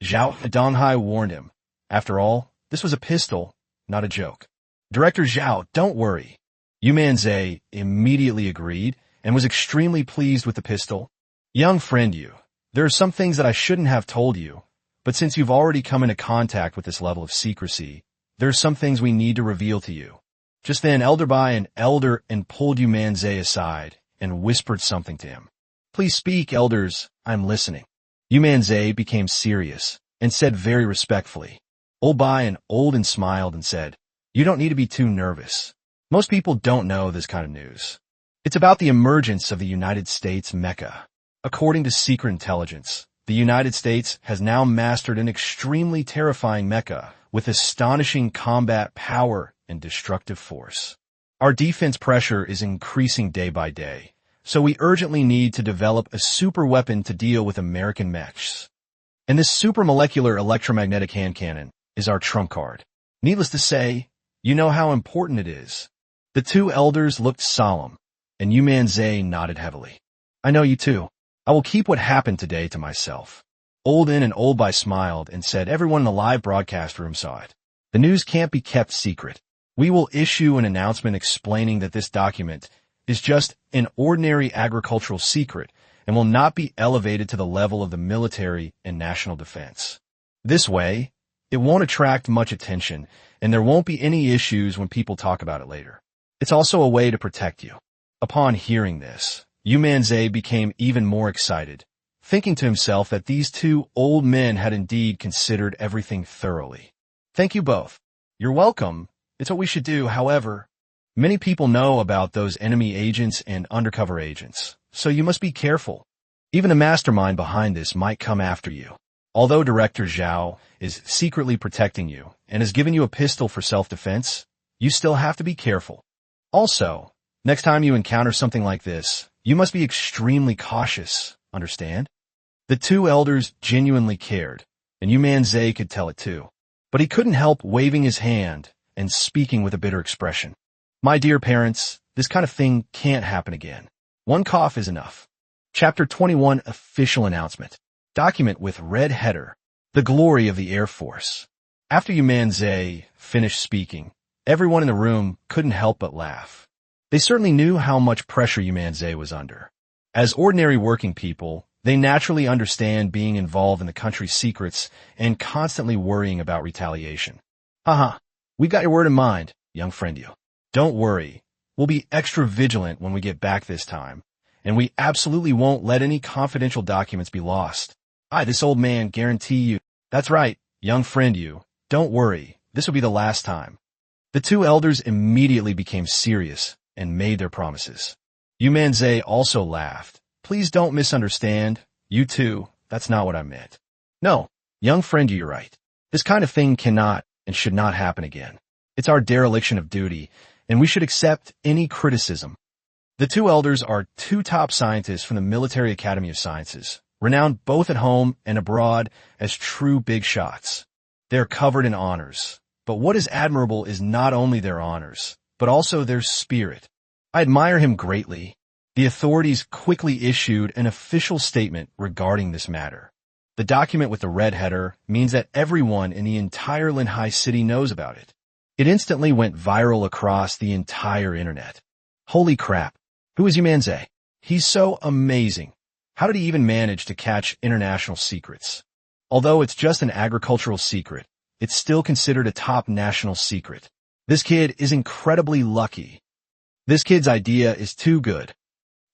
Zhao Donghai warned him. After all, this was a pistol, not a joke. Director Zhao, don't worry. Yu Manzai immediately agreed and was extremely pleased with the pistol. Young friend Yu, there are some things that I shouldn't have told you, but since you've already come into contact with this level of secrecy, there are some things we need to reveal to you. Just then, Elder Bai and Elder In pulled Yu Manzai aside and whispered something to him. Please speak, elders, I'm listening. Yu Manzai became serious and said very respectfully. Old Bai and Old In smiled and said, You don't need to be too nervous. Most people don't know this kind of news. It's about the emergence of the United States mecha. According to secret intelligence, the United States has now mastered an extremely terrifying mecha with astonishing combat power and destructive force. Our defense pressure is increasing day by day, so we urgently need to develop a super weapon to deal with American mechs. And this supermolecular electromagnetic hand cannon is our trump card. Needless to say, you know how important it is. The two elders looked solemn, and Yu Manzai nodded heavily. I know you too. I will keep what happened today to myself. Old In and Old By smiled and said everyone in the live broadcast room saw it. The news can't be kept secret. We will issue an announcement explaining that this document is just an ordinary agricultural secret and will not be elevated to the level of the military and national defense. This way, it won't attract much attention, and there won't be any issues when people talk about it later. It's also a way to protect you. Upon hearing this, Yu Manzai became even more excited, thinking to himself that these two old men had indeed considered everything thoroughly. Thank you both. You're welcome. It's what we should do. However, many people know about those enemy agents and undercover agents, so you must be careful. Even the mastermind behind this might come after you. Although Director Zhao is secretly protecting you and has given you a pistol for self-defense, you still have to be careful. Also, next time you encounter something like this, you must be extremely cautious, understand? The two elders genuinely cared, and Yu Manzai could tell it too. But he couldn't help waving his hand and speaking with a bitter expression. My dear parents, this kind of thing can't happen again. One cough is enough. Chapter 21 Official Announcement. Document with red header. The Glory of the Air Force. After Yu Manzai finished speaking, everyone in the room couldn't help but laugh. They certainly knew how much pressure Yu Manzai was under. As ordinary working people, they naturally understand being involved in the country's secrets and constantly worrying about retaliation. Haha, we got your word in mind, young friend you. Don't worry, we'll be extra vigilant when we get back this time, and we absolutely won't let any confidential documents be lost. This old man guarantee you. That's right, young friend you. Don't worry, this will be the last time. The two elders immediately became serious and made their promises. Yu Manzai also laughed. Please don't misunderstand. You too, that's not what I meant. No, young friend you're right. This kind of thing cannot and should not happen again. It's our dereliction of duty, and we should accept any criticism. The two elders are two top scientists from the Military Academy of Sciences, renowned both at home and abroad as true big shots. They're covered in honors, but what is admirable is not only their honors, but also their spirit. I admire him greatly. The authorities quickly issued an official statement regarding this matter. The document with the red header means that everyone in the entire Linhai city knows about it. It instantly went viral across the entire internet. Holy crap. Who is Yu Manzai? He's so amazing. How did he even manage to catch international secrets? Although it's just an agricultural secret, it's still considered a top national secret. This kid is incredibly lucky. This kid's idea is too good.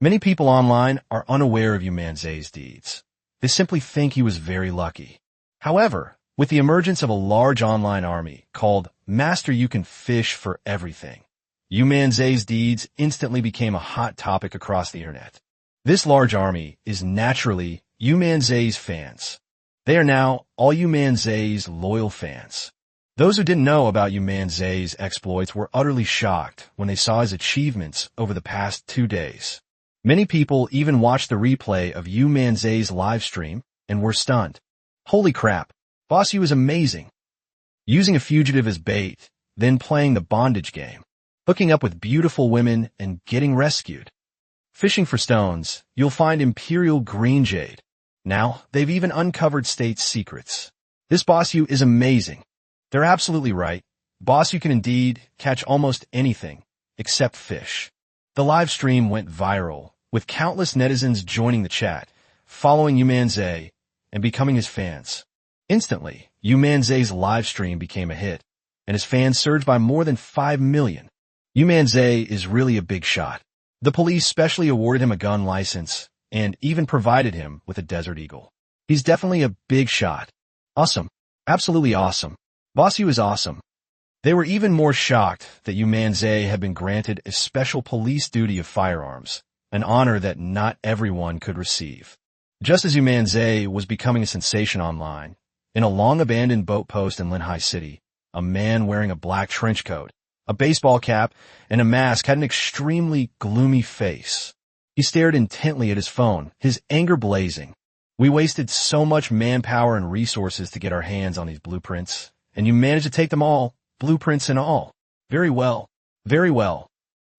Many people online are unaware of Yu Manzai's deeds. They simply think he was very lucky. However, with the emergence of a large online army called Master You Can Fish for Everything, Yu Manzai's deeds instantly became a hot topic across the internet. This large army is naturally Yu Manzai's fans. They are now all Yu Manzai's loyal fans. Those who didn't know about Yu Manzai's exploits were utterly shocked when they saw his achievements over the past 2 days. Many people even watched the replay of Yu Manzai's live stream and were stunned. Holy crap, Boss Yu is amazing. Using a fugitive as bait, then playing the bondage game, hooking up with beautiful women and getting rescued. Fishing for stones, you'll find Imperial Green Jade. Now, they've even uncovered state secrets. This Boss Yu is amazing. They're absolutely right. Boss Yu can indeed catch almost anything, except fish. The live stream went viral, with countless netizens joining the chat, following Yu Manzai, and becoming his fans. Instantly, Yu Manzai's live stream became a hit, and his fans surged by more than 5 million. Yu Manzai is really a big shot. The police specially awarded him a gun license, and even provided him with a Desert Eagle. He's definitely a big shot. Awesome. Absolutely awesome. Boss Yu is awesome. They were even more shocked that Yu Manzai had been granted a special police duty of firearms, an honor that not everyone could receive. Just as Yu Manzai was becoming a sensation online, in a long-abandoned boat post in Linhai City, a man wearing a black trench coat, a baseball cap, and a mask had an extremely gloomy face. He stared intently at his phone, his anger blazing. We wasted so much manpower and resources to get our hands on these blueprints, and you managed to take them all, blueprints and all. Very well. Very well.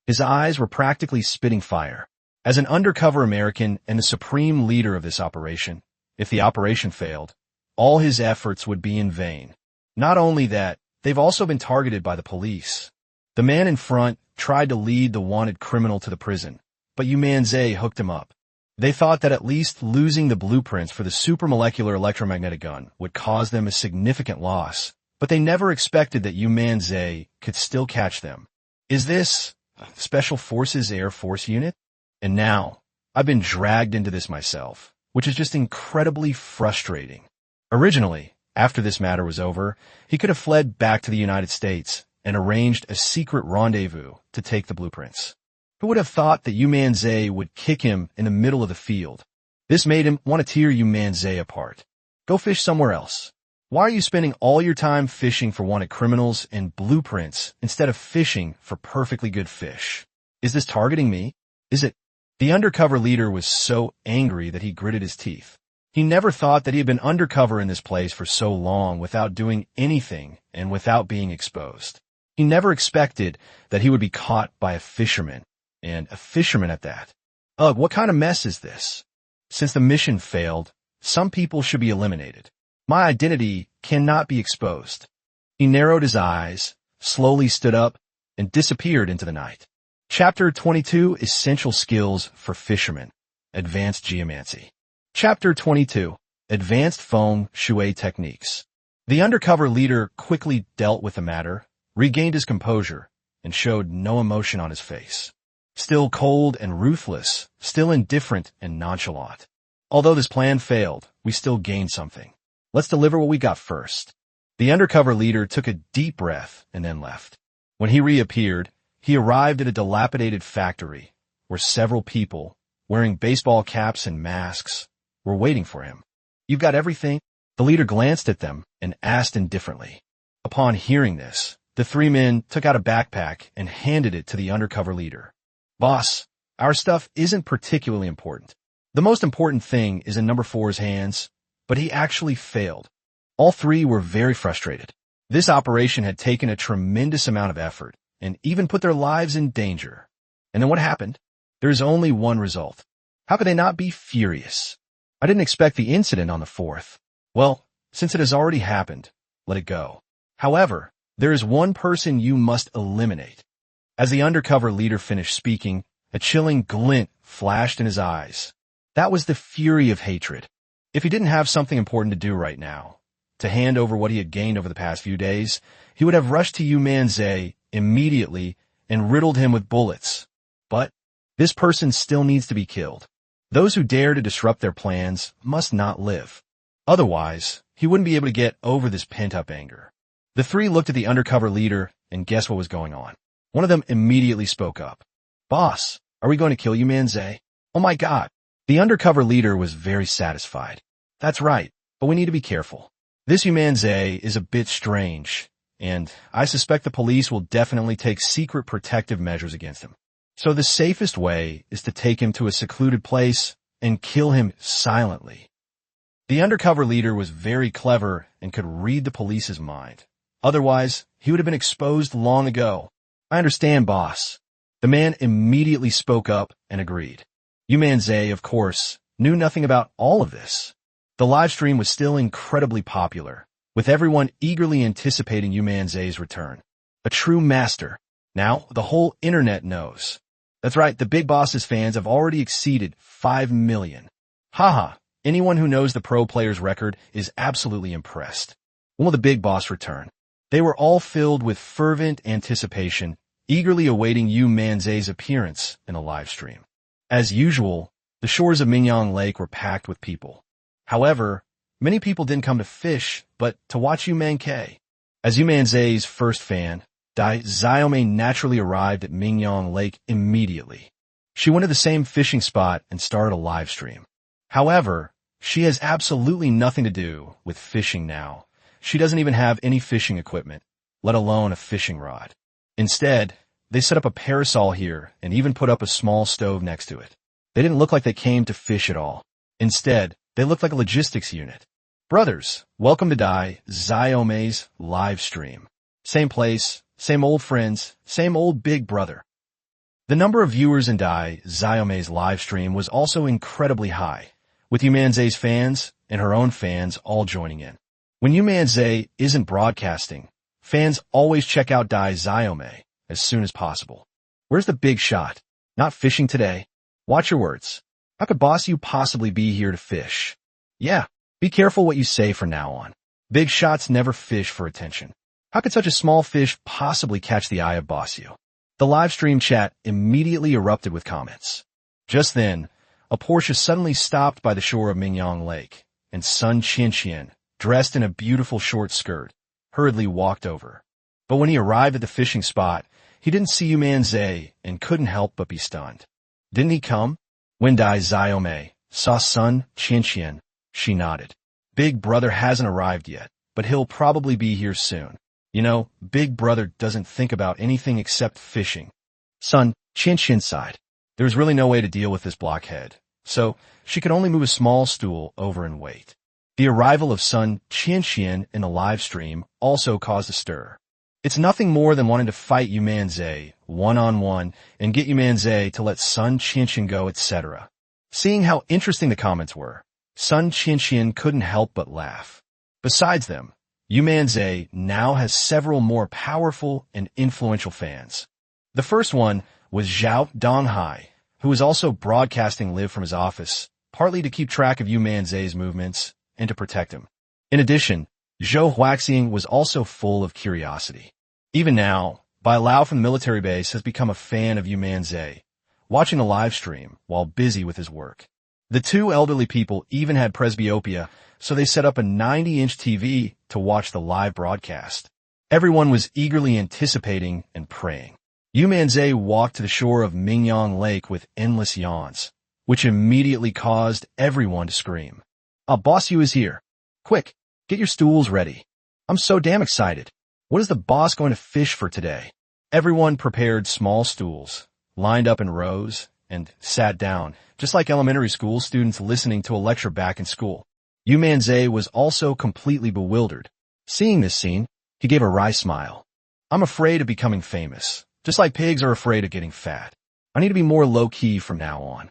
His eyes were practically spitting fire. As an undercover American and the supreme leader of this operation, if the operation failed, all his efforts would be in vain. Not only that, they've also been targeted by the police. The man in front tried to lead the wanted criminal to the prison, but Yu Manzai hooked him up. They thought that at least losing the blueprints for the supermolecular electromagnetic gun would cause them a significant loss, but they never expected that Yu Manzai could still catch them. Is this Special Forces Air Force unit? And now, I've been dragged into this myself, which is just incredibly frustrating. Originally, after this matter was over, he could have fled back to the United States and arranged a secret rendezvous to take the blueprints. Who would have thought that Yu Manzai would kick him in the middle of the field? This made him want to tear Yu Manzai apart. Go fish somewhere else. Why are you spending all your time fishing for wanted criminals and blueprints instead of fishing for perfectly good fish? Is this targeting me? Is it? The undercover leader was so angry that he gritted his teeth. He never thought that he had been undercover in this place for so long without doing anything and without being exposed. He never expected that he would be caught by a fisherman, and a fisherman at that. Ugh, what kind of mess is this? Since the mission failed, some people should be eliminated. My identity cannot be exposed. He narrowed his eyes, slowly stood up, and disappeared into the night. Chapter 22, Essential Skills for Fishermen. Advanced Geomancy. Chapter 22, Advanced Feng Shui Techniques. The undercover leader quickly dealt with the matter, regained his composure, and showed no emotion on his face. Still cold and ruthless, still indifferent and nonchalant. Although this plan failed, we still gained something. Let's deliver what we got first. The undercover leader took a deep breath and then left. When he reappeared, he arrived at a dilapidated factory where several people, wearing baseball caps and masks, were waiting for him. You've got everything? The leader glanced at them and asked indifferently. Upon hearing this, the three men took out a backpack and handed it to the undercover leader. Boss, our stuff isn't particularly important. The most important thing is in number 4's hands, but he actually failed. All three were very frustrated. This operation had taken a tremendous amount of effort and even put their lives in danger. And then what happened? There's only one result. How could they not be furious? I didn't expect the incident on the 4th. Well, since it has already happened, let it go. However, there is one person you must eliminate. As the undercover leader finished speaking, a chilling glint flashed in his eyes. That was the fury of hatred. If he didn't have something important to do right now, to hand over what he had gained over the past few days, he would have rushed to Yu Manzai immediately and riddled him with bullets. But this person still needs to be killed. Those who dare to disrupt their plans must not live. Otherwise, he wouldn't be able to get over this pent-up anger. The three looked at the undercover leader and guessed what was going on. One of them immediately spoke up. Boss, are we going to kill Yu Manzai? Oh my God. The undercover leader was very satisfied. That's right, but we need to be careful. This Yu Manzai is a bit strange, and I suspect the police will definitely take secret protective measures against him. So the safest way is to take him to a secluded place and kill him silently. The undercover leader was very clever and could read the police's mind. Otherwise, he would have been exposed long ago. I understand, boss. The man immediately spoke up and agreed. Yu Manzai, of course, knew nothing about all of this. The live stream was still incredibly popular, with everyone eagerly anticipating Yu Manzai's return. A true master. Now, the whole internet knows. That's right, the Big Boss's fans have already exceeded 5 million. Haha, anyone who knows the pro player's record is absolutely impressed. When will the Big Boss return? They were all filled with fervent anticipation, eagerly awaiting Yu Manzai's appearance in the live stream. As usual, the shores of Mingyang Lake were packed with people. However, many people didn't come to fish, but to watch Yu Manzai. As Yu Manzai's first fan, Dai Xiaomei naturally arrived at Mingyang Lake immediately. She went to the same fishing spot and started a live stream. However, she has absolutely nothing to do with fishing now. She doesn't even have any fishing equipment, let alone a fishing rod. Instead, they set up a parasol here and even put up a small stove next to it. They didn't look like they came to fish at all. Instead, they looked like a logistics unit. Brothers, welcome to Dai Xiaomei's live stream. Same place, same old friends, same old big brother. The number of viewers in Dai Xiaomei's live stream was also incredibly high, with Yu Manzai's fans and her own fans all joining in. When Yu Manzai isn't broadcasting, fans always check out Dai Xiaomei as soon as possible. Where's the big shot? Not fishing today? Watch your words. How could Boss Yu possibly be here to fish? Yeah, be careful what you say from now on. Big shots never fish for attention. How could such a small fish possibly catch the eye of Boss Yu? The live stream chat immediately erupted with comments. Just then, a Porsche suddenly stopped by the shore of Mingyang Lake, and Sun Qianqian, dressed in a beautiful short skirt, hurriedly walked over. But when he arrived at the fishing spot, he didn't see Yu Manzai and couldn't help but be stunned. Didn't he come? When Dai Xiaomei saw Sun Qianqian, she nodded. Big brother hasn't arrived yet, but he'll probably be here soon. You know, Big Brother doesn't think about anything except fishing. Sun Qianqian sighed. There was really no way to deal with this blockhead, so she could only move a small stool over and wait. The arrival of Sun Qianqian in the live stream also caused a stir. It's nothing more than wanting to fight Yu Manzai one-on-one and get Yu Manzai to let Sun Qianqian go, etc. Seeing how interesting the comments were, Sun Qianqian couldn't help but laugh. Besides them, Yu Manzai now has several more powerful and influential fans. The first one was Zhao Donghai, who was also broadcasting live from his office, partly to keep track of Yu Manzai's movements and to protect him. In addition, Zhou Huaxing was also full of curiosity. Even now, Bai Lao from the military base has become a fan of Yu Manzai, watching the live stream while busy with his work. The two elderly people even had presbyopia, so they set up a 90-inch TV to watch the live broadcast. Everyone was eagerly anticipating and praying. Yu Manzai walked to the shore of Mingyang Lake with endless yawns, which immediately caused everyone to scream. Boss Yu is here. Quick, get your stools ready. I'm so damn excited. What is the boss going to fish for today? Everyone prepared small stools, lined up in rows, and sat down, just like elementary school students listening to a lecture back in school. Yu Manzai was also completely bewildered. Seeing this scene, he gave a wry smile. I'm afraid of becoming famous, just like pigs are afraid of getting fat. I need to be more low-key from now on.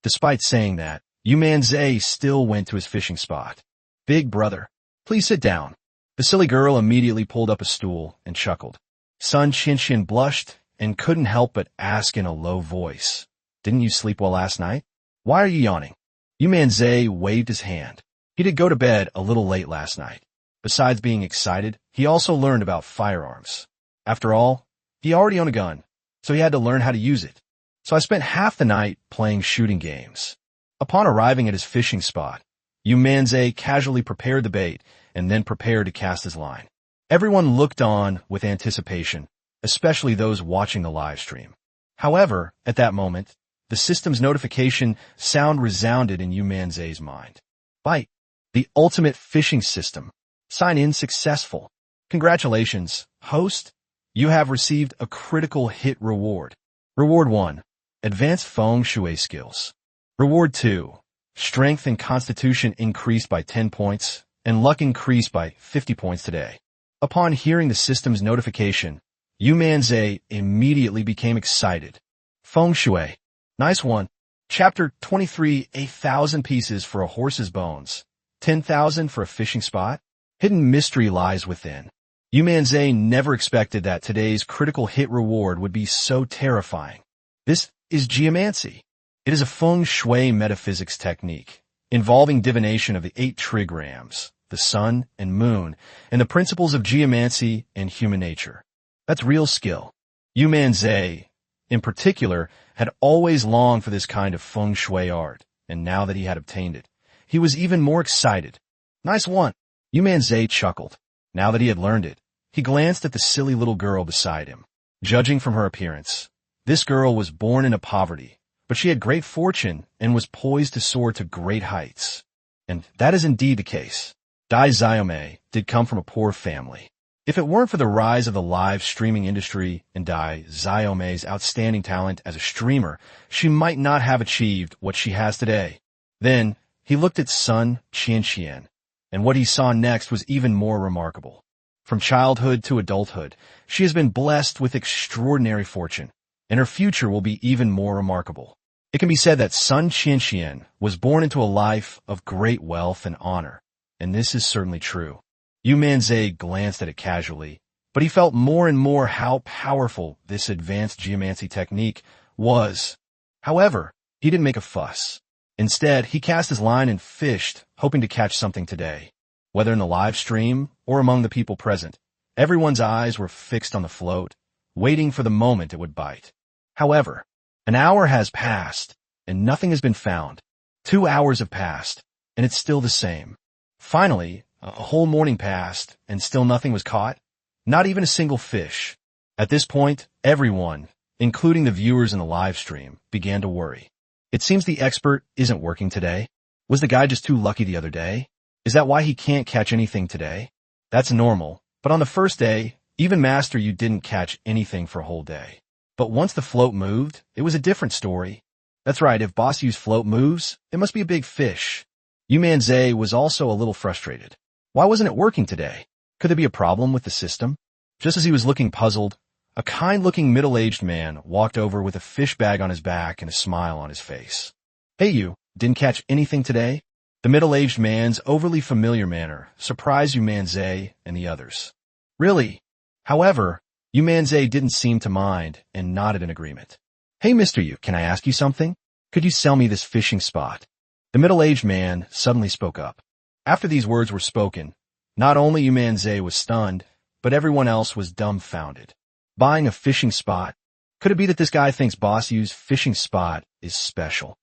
Despite saying that, Yu Manzai still went to his fishing spot. Big brother, please sit down. The silly girl immediately pulled up a stool and chuckled. Sun Qianqian blushed and couldn't help but ask in a low voice, Didn't you sleep well last night? Why are you yawning? Yu Manzai waved his hand. He did go to bed a little late last night. Besides being excited, he also learned about firearms. After all, he already owned a gun, so he had to learn how to use it. So I spent half the night playing shooting games. Upon arriving at his fishing spot, Yu Manzai casually prepared the bait and then prepared to cast his line. Everyone looked on with anticipation, especially those watching the live stream. However, at that moment, the system's notification sound resounded in Yu Manzai's mind. Bite, the ultimate fishing system. Sign in successful. Congratulations, host. You have received a critical hit reward. Reward 1, advanced feng shui skills. Reward 2, strength and constitution increased by 10 points, and luck increased by 50 points today. Upon hearing the system's notification, Yu Manzai immediately became excited. Feng shui. Nice one. Chapter 23, 1,000 pieces for a horse's bones. 10,000 for a fishing spot. Hidden mystery lies within. Yu Manzai never expected that today's critical hit reward would be so terrifying. This is geomancy. It is a feng shui metaphysics technique involving divination of the 8 trigrams, the sun and moon, and the principles of geomancy and human nature. That's real skill. Yu Manzai, in particular, had always longed for this kind of feng shui art, and now that he had obtained it, he was even more excited. Nice one. Yu Manzai chuckled. Now that he had learned it, He glanced at the silly little girl beside him. Judging from her appearance, this girl was born into poverty, but she had great fortune and was poised to soar to great heights. And that is indeed the case. Dai Xiaomei did come from a poor family. If it weren't for the rise of the live streaming industry and Dai Xiaomei's outstanding talent as a streamer, she might not have achieved what she has today. Then, he looked at Sun Qianqian, and what he saw next was even more remarkable. From childhood to adulthood, she has been blessed with extraordinary fortune, and her future will be even more remarkable. It can be said that Sun Qianqian was born into a life of great wealth and honor, and this is certainly true. Yu Manzai glanced at it casually, but he felt more and more how powerful this advanced geomancy technique was. However, he didn't make a fuss. Instead, he cast his line and fished, hoping to catch something today. Whether in the live stream or among the people present, everyone's eyes were fixed on the float, waiting for the moment it would bite. However, an hour has passed, and nothing has been found. 2 hours have passed, and it's still the same. Finally, a whole morning passed, and still nothing was caught. Not even a single fish. At this point, everyone, including the viewers in the live stream, began to worry. It seems the expert isn't working today. Was the guy just too lucky the other day? Is that why he can't catch anything today? That's normal, but on the first day, even Master Yu didn't catch anything for a whole day. But once the float moved, it was a different story. That's right, if Boss Yu's float moves, it must be a big fish. Yu Manzai was also a little frustrated. Why wasn't it working today? Could there be a problem with the system? Just as he was looking puzzled, a kind-looking middle-aged man walked over with a fish bag on his back and a smile on his face. Hey you, didn't catch anything today? The middle-aged man's overly familiar manner surprised Yu Manzai and the others. Really? However, Yu Manzai didn't seem to mind and nodded in agreement. Hey Mr. Yu, can I ask you something? Could you sell me this fishing spot? The middle-aged man suddenly spoke up. After these words were spoken, not only Yu Manzai was stunned, but everyone else was dumbfounded. Buying a fishing spot? Could it be that this guy thinks Boss Yu's fishing spot is special?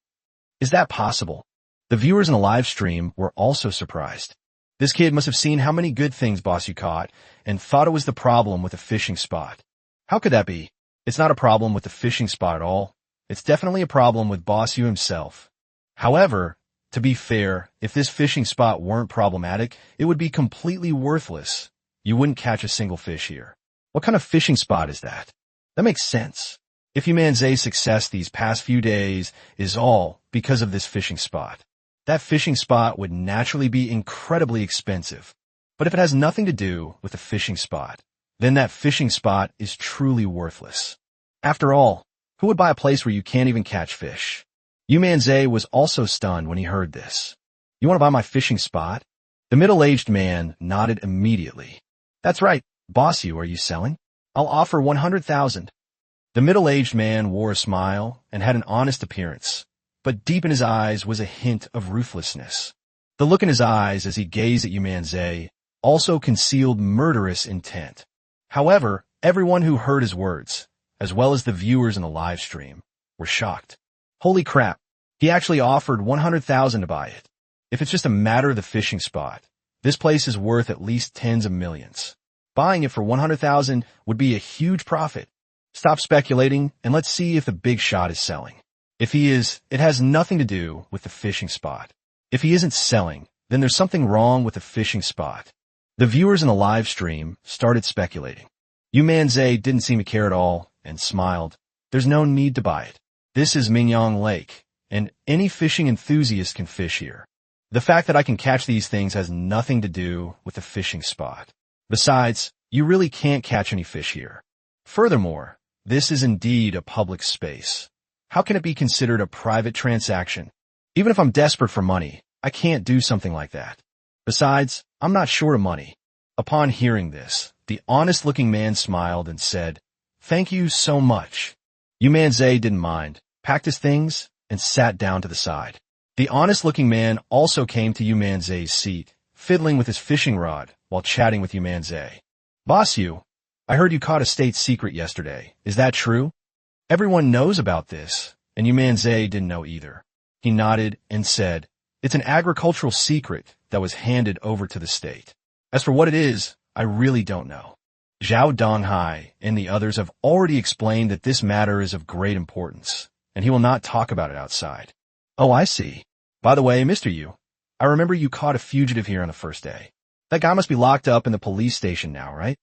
Is that possible? The viewers in the live stream were also surprised. This kid must have seen how many good things Boss Yu caught and thought it was the problem with the fishing spot. How could that be? It's not a problem with the fishing spot at all. It's definitely a problem with Boss Yu himself. However, to be fair, if this fishing spot weren't problematic, it would be completely worthless. You wouldn't catch a single fish here. What kind of fishing spot is that? That makes sense. If Yu Manzai's success these past few days is all because of this fishing spot, that fishing spot would naturally be incredibly expensive. But if it has nothing to do with the fishing spot, then that fishing spot is truly worthless. After all, who would buy a place where you can't even catch fish? Yu Manzai was also stunned when he heard this. You want to buy my fishing spot? The middle-aged man nodded immediately. That's right. Boss Yu, are you selling? I'll offer 100,000. The middle-aged man wore a smile and had an honest appearance, but deep in his eyes was a hint of ruthlessness. The look in his eyes as he gazed at Yu Manzai also concealed murderous intent. However, everyone who heard his words, as well as the viewers in the live stream, were shocked. Holy crap, he actually offered 100,000 to buy it. If it's just a matter of the fishing spot, this place is worth at least tens of millions. Buying it for 100,000 would be a huge profit. Stop speculating and let's see if the big shot is selling. If he is, it has nothing to do with the fishing spot. If he isn't selling, then there's something wrong with the fishing spot. The viewers in the live stream started speculating. Yu Manzai didn't seem to care at all and smiled. There's no need to buy it. This is Mingyang Lake, and any fishing enthusiast can fish here. The fact that I can catch these things has nothing to do with the fishing spot. Besides, you really can't catch any fish here. Furthermore, this is indeed a public space. How can it be considered a private transaction? Even if I'm desperate for money, I can't do something like that. Besides, I'm not short of money. Upon hearing this, the honest-looking man smiled and said, Thank you so much. Yu Manzai didn't mind, packed his things, and sat down to the side. The honest-looking man also came to Yu Manzai's seat, fiddling with his fishing rod while chatting with Yu Manzai. Boss Yu, I heard you caught a state secret yesterday. Is that true? Everyone knows about this, and Yu Manzai didn't know either. He nodded and said, It's an agricultural secret that was handed over to the state. As for what it is, I really don't know. Zhao Donghai and the others have already explained that this matter is of great importance, and he will not talk about it outside. Oh, I see. By the way, Mr. Yu, I remember you caught a fugitive here on the first day. That guy must be locked up in the police station now, right?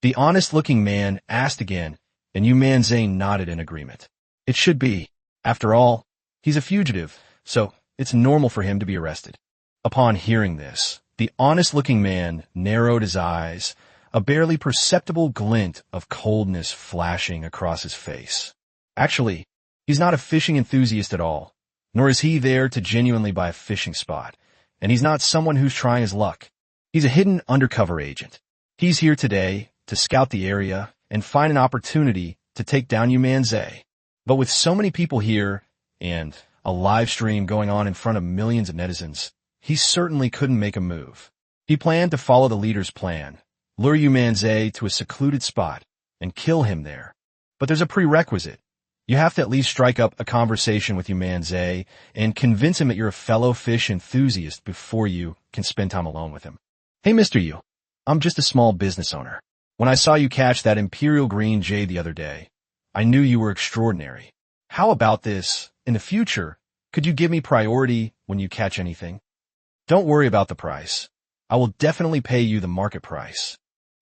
The honest-looking man asked again, and Yu Manzai nodded in agreement. It should be. After all, he's a fugitive, so it's normal for him to be arrested. Upon hearing this, the honest-looking man narrowed his eyes, a barely perceptible glint of coldness flashing across his face. Actually, he's not a fishing enthusiast at all, nor is he there to genuinely buy a fishing spot, and he's not someone who's trying his luck. He's a hidden undercover agent. He's here today to scout the area and find an opportunity to take down Yu Manzai. But with so many people here and a live stream going on in front of millions of netizens, he certainly couldn't make a move. He planned to follow the leader's plan, lure Yu Manzai to a secluded spot, and kill him there. But there's a prerequisite. You have to at least strike up a conversation with Yu Manzai and convince him that you're a fellow fish enthusiast before you can spend time alone with him. Hey, Mr. Yu, I'm just a small business owner. When I saw you catch that imperial green jade the other day, I knew you were extraordinary. How about this? In the future, could you give me priority when you catch anything? Don't worry about the price. I will definitely pay you the market price.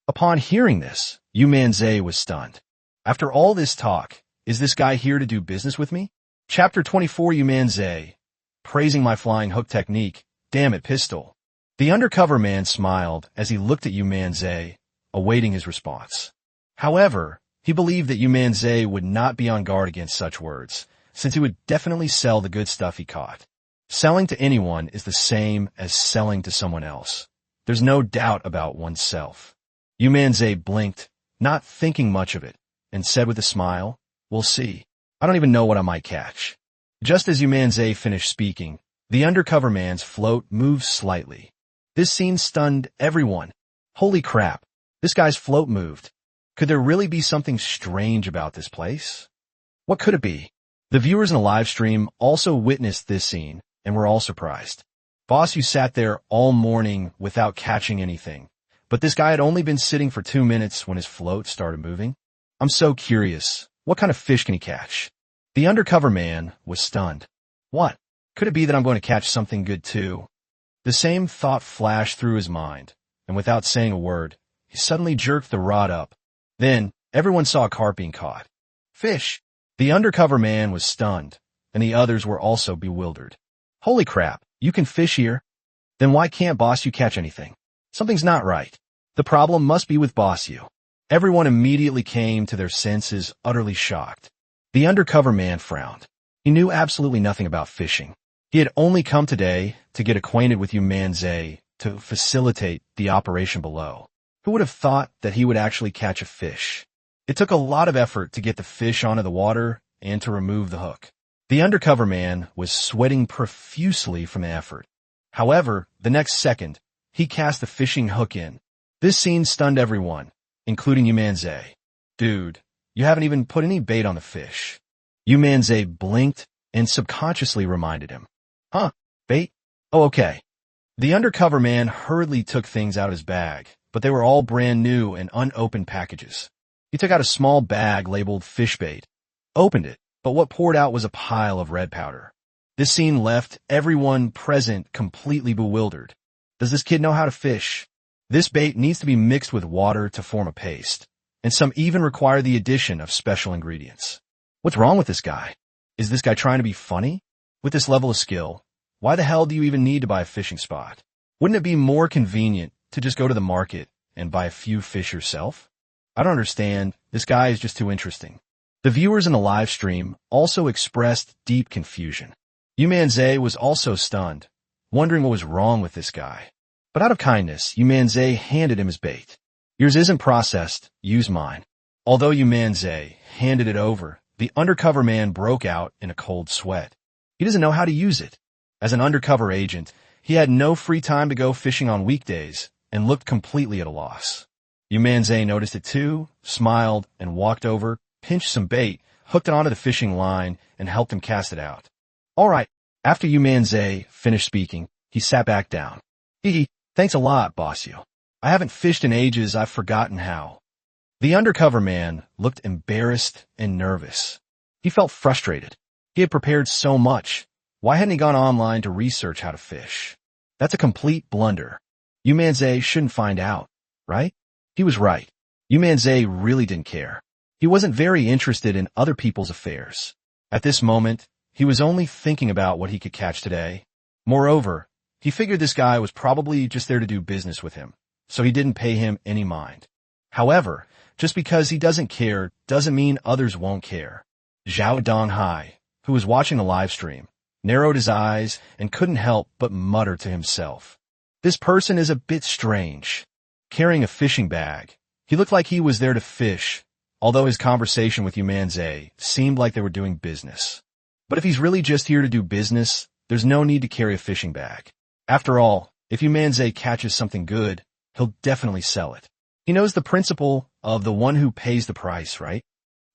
Upon hearing this, Yu Manzai was stunned. After all this talk, is this guy here to do business with me? Chapter 24 Yu Manzai, praising my flying hook technique, damn it, pistol. The undercover man smiled as he looked at Yu Manzai, awaiting his response. However, he believed that Yu Manzai would not be on guard against such words, since he would definitely sell the good stuff he caught. Selling to anyone is the same as selling to someone else. There's no doubt about oneself. Yu Manzai blinked, not thinking much of it, and said with a smile, "We'll see. I don't even know what I might catch." Just as Yu Manzai finished speaking, the undercover man's float moved slightly. This scene stunned everyone. Holy crap, this guy's float moved. Could there really be something strange about this place? What could it be? The viewers in the live stream also witnessed this scene and were all surprised. Boss, you sat there all morning without catching anything, but this guy had only been sitting for 2 minutes when his float started moving. I'm so curious. What kind of fish can he catch? The undercover man was stunned. What? Could it be that I'm going to catch something good too? The same thought flashed through his mind, and without saying a word, he suddenly jerked the rod up. Then, everyone saw a carp being caught. Fish! The undercover man was stunned, and the others were also bewildered. Holy crap, you can fish here? Then why can't Boss Yu catch anything? Something's not right. The problem must be with Boss Yu. Everyone immediately came to their senses, utterly shocked. The undercover man frowned. He knew absolutely nothing about fishing. He had only come today to get acquainted with Yu Manzai to facilitate the operation below. Who would have thought that he would actually catch a fish? It took a lot of effort to get the fish onto the water and to remove the hook. The undercover man was sweating profusely from the effort. However, the next second, he cast the fishing hook in. This scene stunned everyone, including Yu Manzai. Dude, you haven't even put any bait on the fish. Yu Manzai blinked and subconsciously reminded him. Huh? Bait? Oh, okay. The undercover man hurriedly took things out of his bag, but they were all brand new and unopened packages. He took out a small bag labeled fish bait, opened it, but what poured out was a pile of red powder. This scene left everyone present completely bewildered. Does this kid know how to fish? This bait needs to be mixed with water to form a paste, and some even require the addition of special ingredients. What's wrong with this guy? Is this guy trying to be funny? With this level of skill, why the hell do you even need to buy a fishing spot? Wouldn't it be more convenient to just go to the market and buy a few fish yourself? I don't understand. This guy is just too interesting. The viewers in the live stream also expressed deep confusion. Yu Manzai was also stunned, wondering what was wrong with this guy. But out of kindness, Yu Manzai handed him his bait. Yours isn't processed, use mine. Although Yu Manzai handed it over, the undercover man broke out in a cold sweat. He doesn't know how to use it. As an undercover agent, he had no free time to go fishing on weekdays and looked completely at a loss. Yu Manzai noticed it too, smiled, and walked over, pinched some bait, hooked it onto the fishing line, and helped him cast it out. All right. After Yu Manzai finished speaking, he sat back down. Thanks a lot, Boss Yu. I haven't fished in ages, I've forgotten how. The undercover man looked embarrassed and nervous. He felt frustrated. He had prepared so much. Why hadn't he gone online to research how to fish? That's a complete blunder. Yu Manzai shouldn't find out, right? He was right. Yu Manzai really didn't care. He wasn't very interested in other people's affairs. At this moment, he was only thinking about what he could catch today. Moreover, he figured this guy was probably just there to do business with him, so he didn't pay him any mind. However, just because he doesn't care doesn't mean others won't care. Zhao Donghai, who was watching the live stream, narrowed his eyes and couldn't help but mutter to himself. This person is a bit strange. Carrying a fishing bag, he looked like he was there to fish, although his conversation with Yu Manzai seemed like they were doing business. But if he's really just here to do business, there's no need to carry a fishing bag. After all, if Yu Manzai catches something good, he'll definitely sell it. He knows the principle of the one who pays the price, right?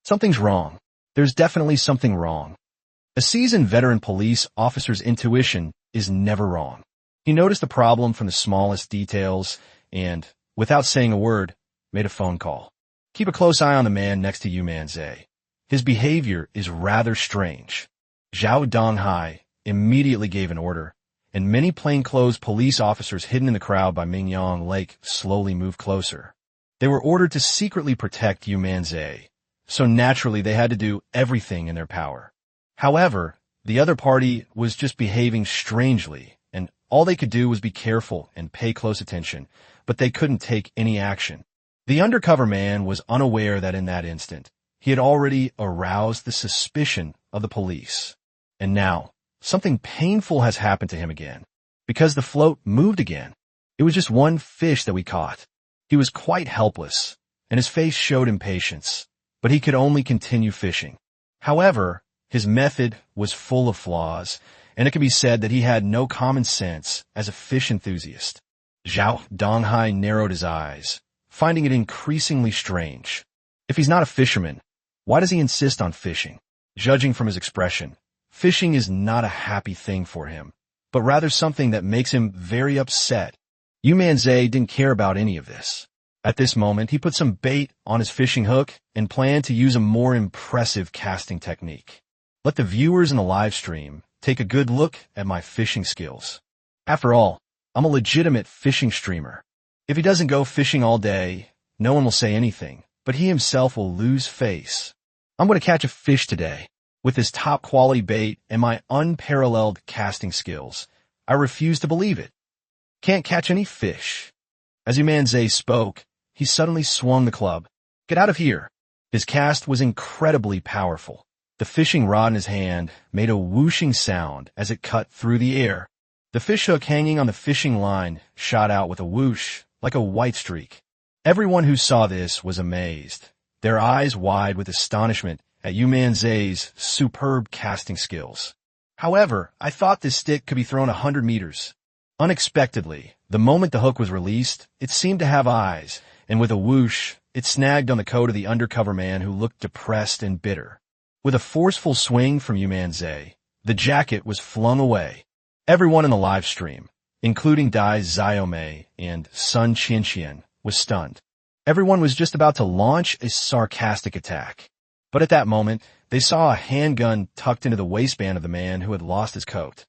Something's wrong. There's definitely something wrong. A seasoned veteran police officer's intuition is never wrong. He noticed the problem from the smallest details and, without saying a word, made a phone call. Keep a close eye on the man next to Yu Manzai. His behavior is rather strange. Zhao Donghai immediately gave an order, and many plainclothes police officers hidden in the crowd by Mingyang Lake slowly moved closer. They were ordered to secretly protect Yu Manzai, so naturally they had to do everything in their power. However, the other party was just behaving strangely, and all they could do was be careful and pay close attention, but they couldn't take any action. The undercover man was unaware that in that instant, he had already aroused the suspicion of the police. And now, something painful has happened to him again, because the float moved again. It was just one fish that we caught. He was quite helpless, and his face showed impatience, but he could only continue fishing. However, his method was full of flaws, and it can be said that he had no common sense as a fish enthusiast. Zhao Donghai narrowed his eyes, finding it increasingly strange. If he's not a fisherman, why does he insist on fishing? Judging from his expression, fishing is not a happy thing for him, but rather something that makes him very upset. Yu Manzai didn't care about any of this. At this moment, he put some bait on his fishing hook and planned to use a more impressive casting technique. Let the viewers in the live stream take a good look at my fishing skills. After all, I'm a legitimate fishing streamer. If he doesn't go fishing all day, no one will say anything, but he himself will lose face. I'm going to catch a fish today. With this top quality bait and my unparalleled casting skills, I refuse to believe it. Can't catch any fish. As Yu Manzai spoke, he suddenly swung the club. Get out of here. His cast was incredibly powerful. The fishing rod in his hand made a whooshing sound as it cut through the air. The fish hook hanging on the fishing line shot out with a whoosh, like a white streak. Everyone who saw this was amazed, their eyes wide with astonishment at Yu Manzai's superb casting skills. However, I thought this stick could be thrown 100 meters. Unexpectedly, the moment the hook was released, it seemed to have eyes, and with a whoosh, it snagged on the coat of the undercover man who looked depressed and bitter. With a forceful swing from Yu Manzai, the jacket was flung away. Everyone in the live stream, including Dai Xiaomei and Sun Qianqian, was stunned. Everyone was just about to launch a sarcastic attack. But at that moment, they saw a handgun tucked into the waistband of the man who had lost his coat.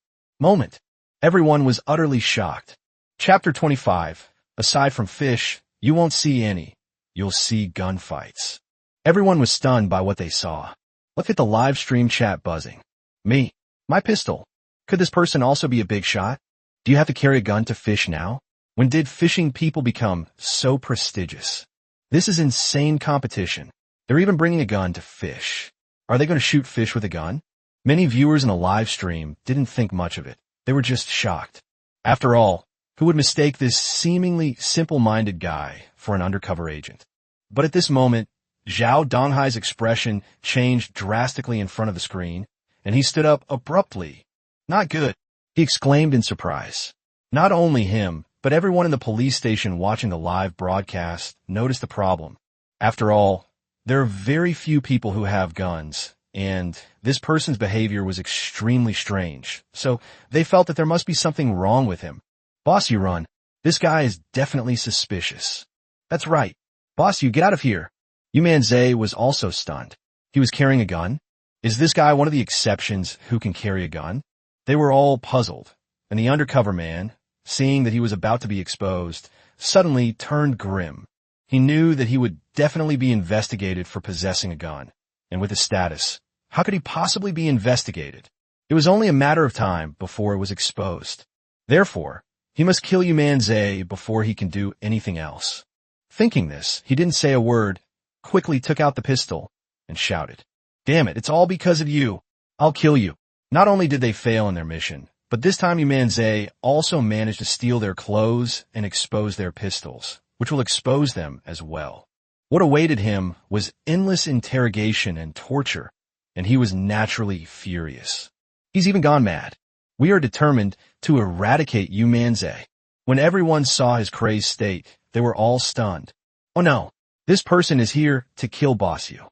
Everyone was utterly shocked. Chapter 25. Aside from fish, you won't see any. You'll see gunfights. Everyone was stunned by what they saw. Look at the live stream chat buzzing. Me. My pistol. Could this person also be a big shot? Do you have to carry a gun to fish now? When did fishing people become so prestigious? This is insane competition. They're even bringing a gun to fish. Are they going to shoot fish with a gun? Many viewers in the live stream didn't think much of it. They were just shocked. After all, who would mistake this seemingly simple-minded guy for an undercover agent? But at this moment, Zhao Donghai's expression changed drastically in front of the screen, and he stood up abruptly. Not good, he exclaimed in surprise. Not only him, but everyone in the police station watching the live broadcast noticed the problem. After all, there are very few people who have guns, and this person's behavior was extremely strange, so they felt that there must be something wrong with him. Boss, you run. This guy is definitely suspicious. That's right. Boss, you get out of here. Yu Manzai was also stunned. He was carrying a gun? Is this guy one of the exceptions who can carry a gun? They were all puzzled, and the undercover man, seeing that he was about to be exposed, suddenly turned grim. He knew that he would definitely be investigated for possessing a gun, and with his status, how could he possibly be investigated? It was only a matter of time before it was exposed. Therefore, he must kill Yu Manzai before he can do anything else. Thinking this, he didn't say a word, quickly took out the pistol, and shouted, "Damn it, it's all because of you. I'll kill you." Not only did they fail in their mission, but this time Yu Manzai also managed to steal their clothes and expose their pistols, which will expose them as well. What awaited him was endless interrogation and torture, and he was naturally furious. He's even gone mad. We are determined to eradicate Yu Manzai. When everyone saw his crazed state, they were all stunned. Oh no, this person is here to kill Boss Yu.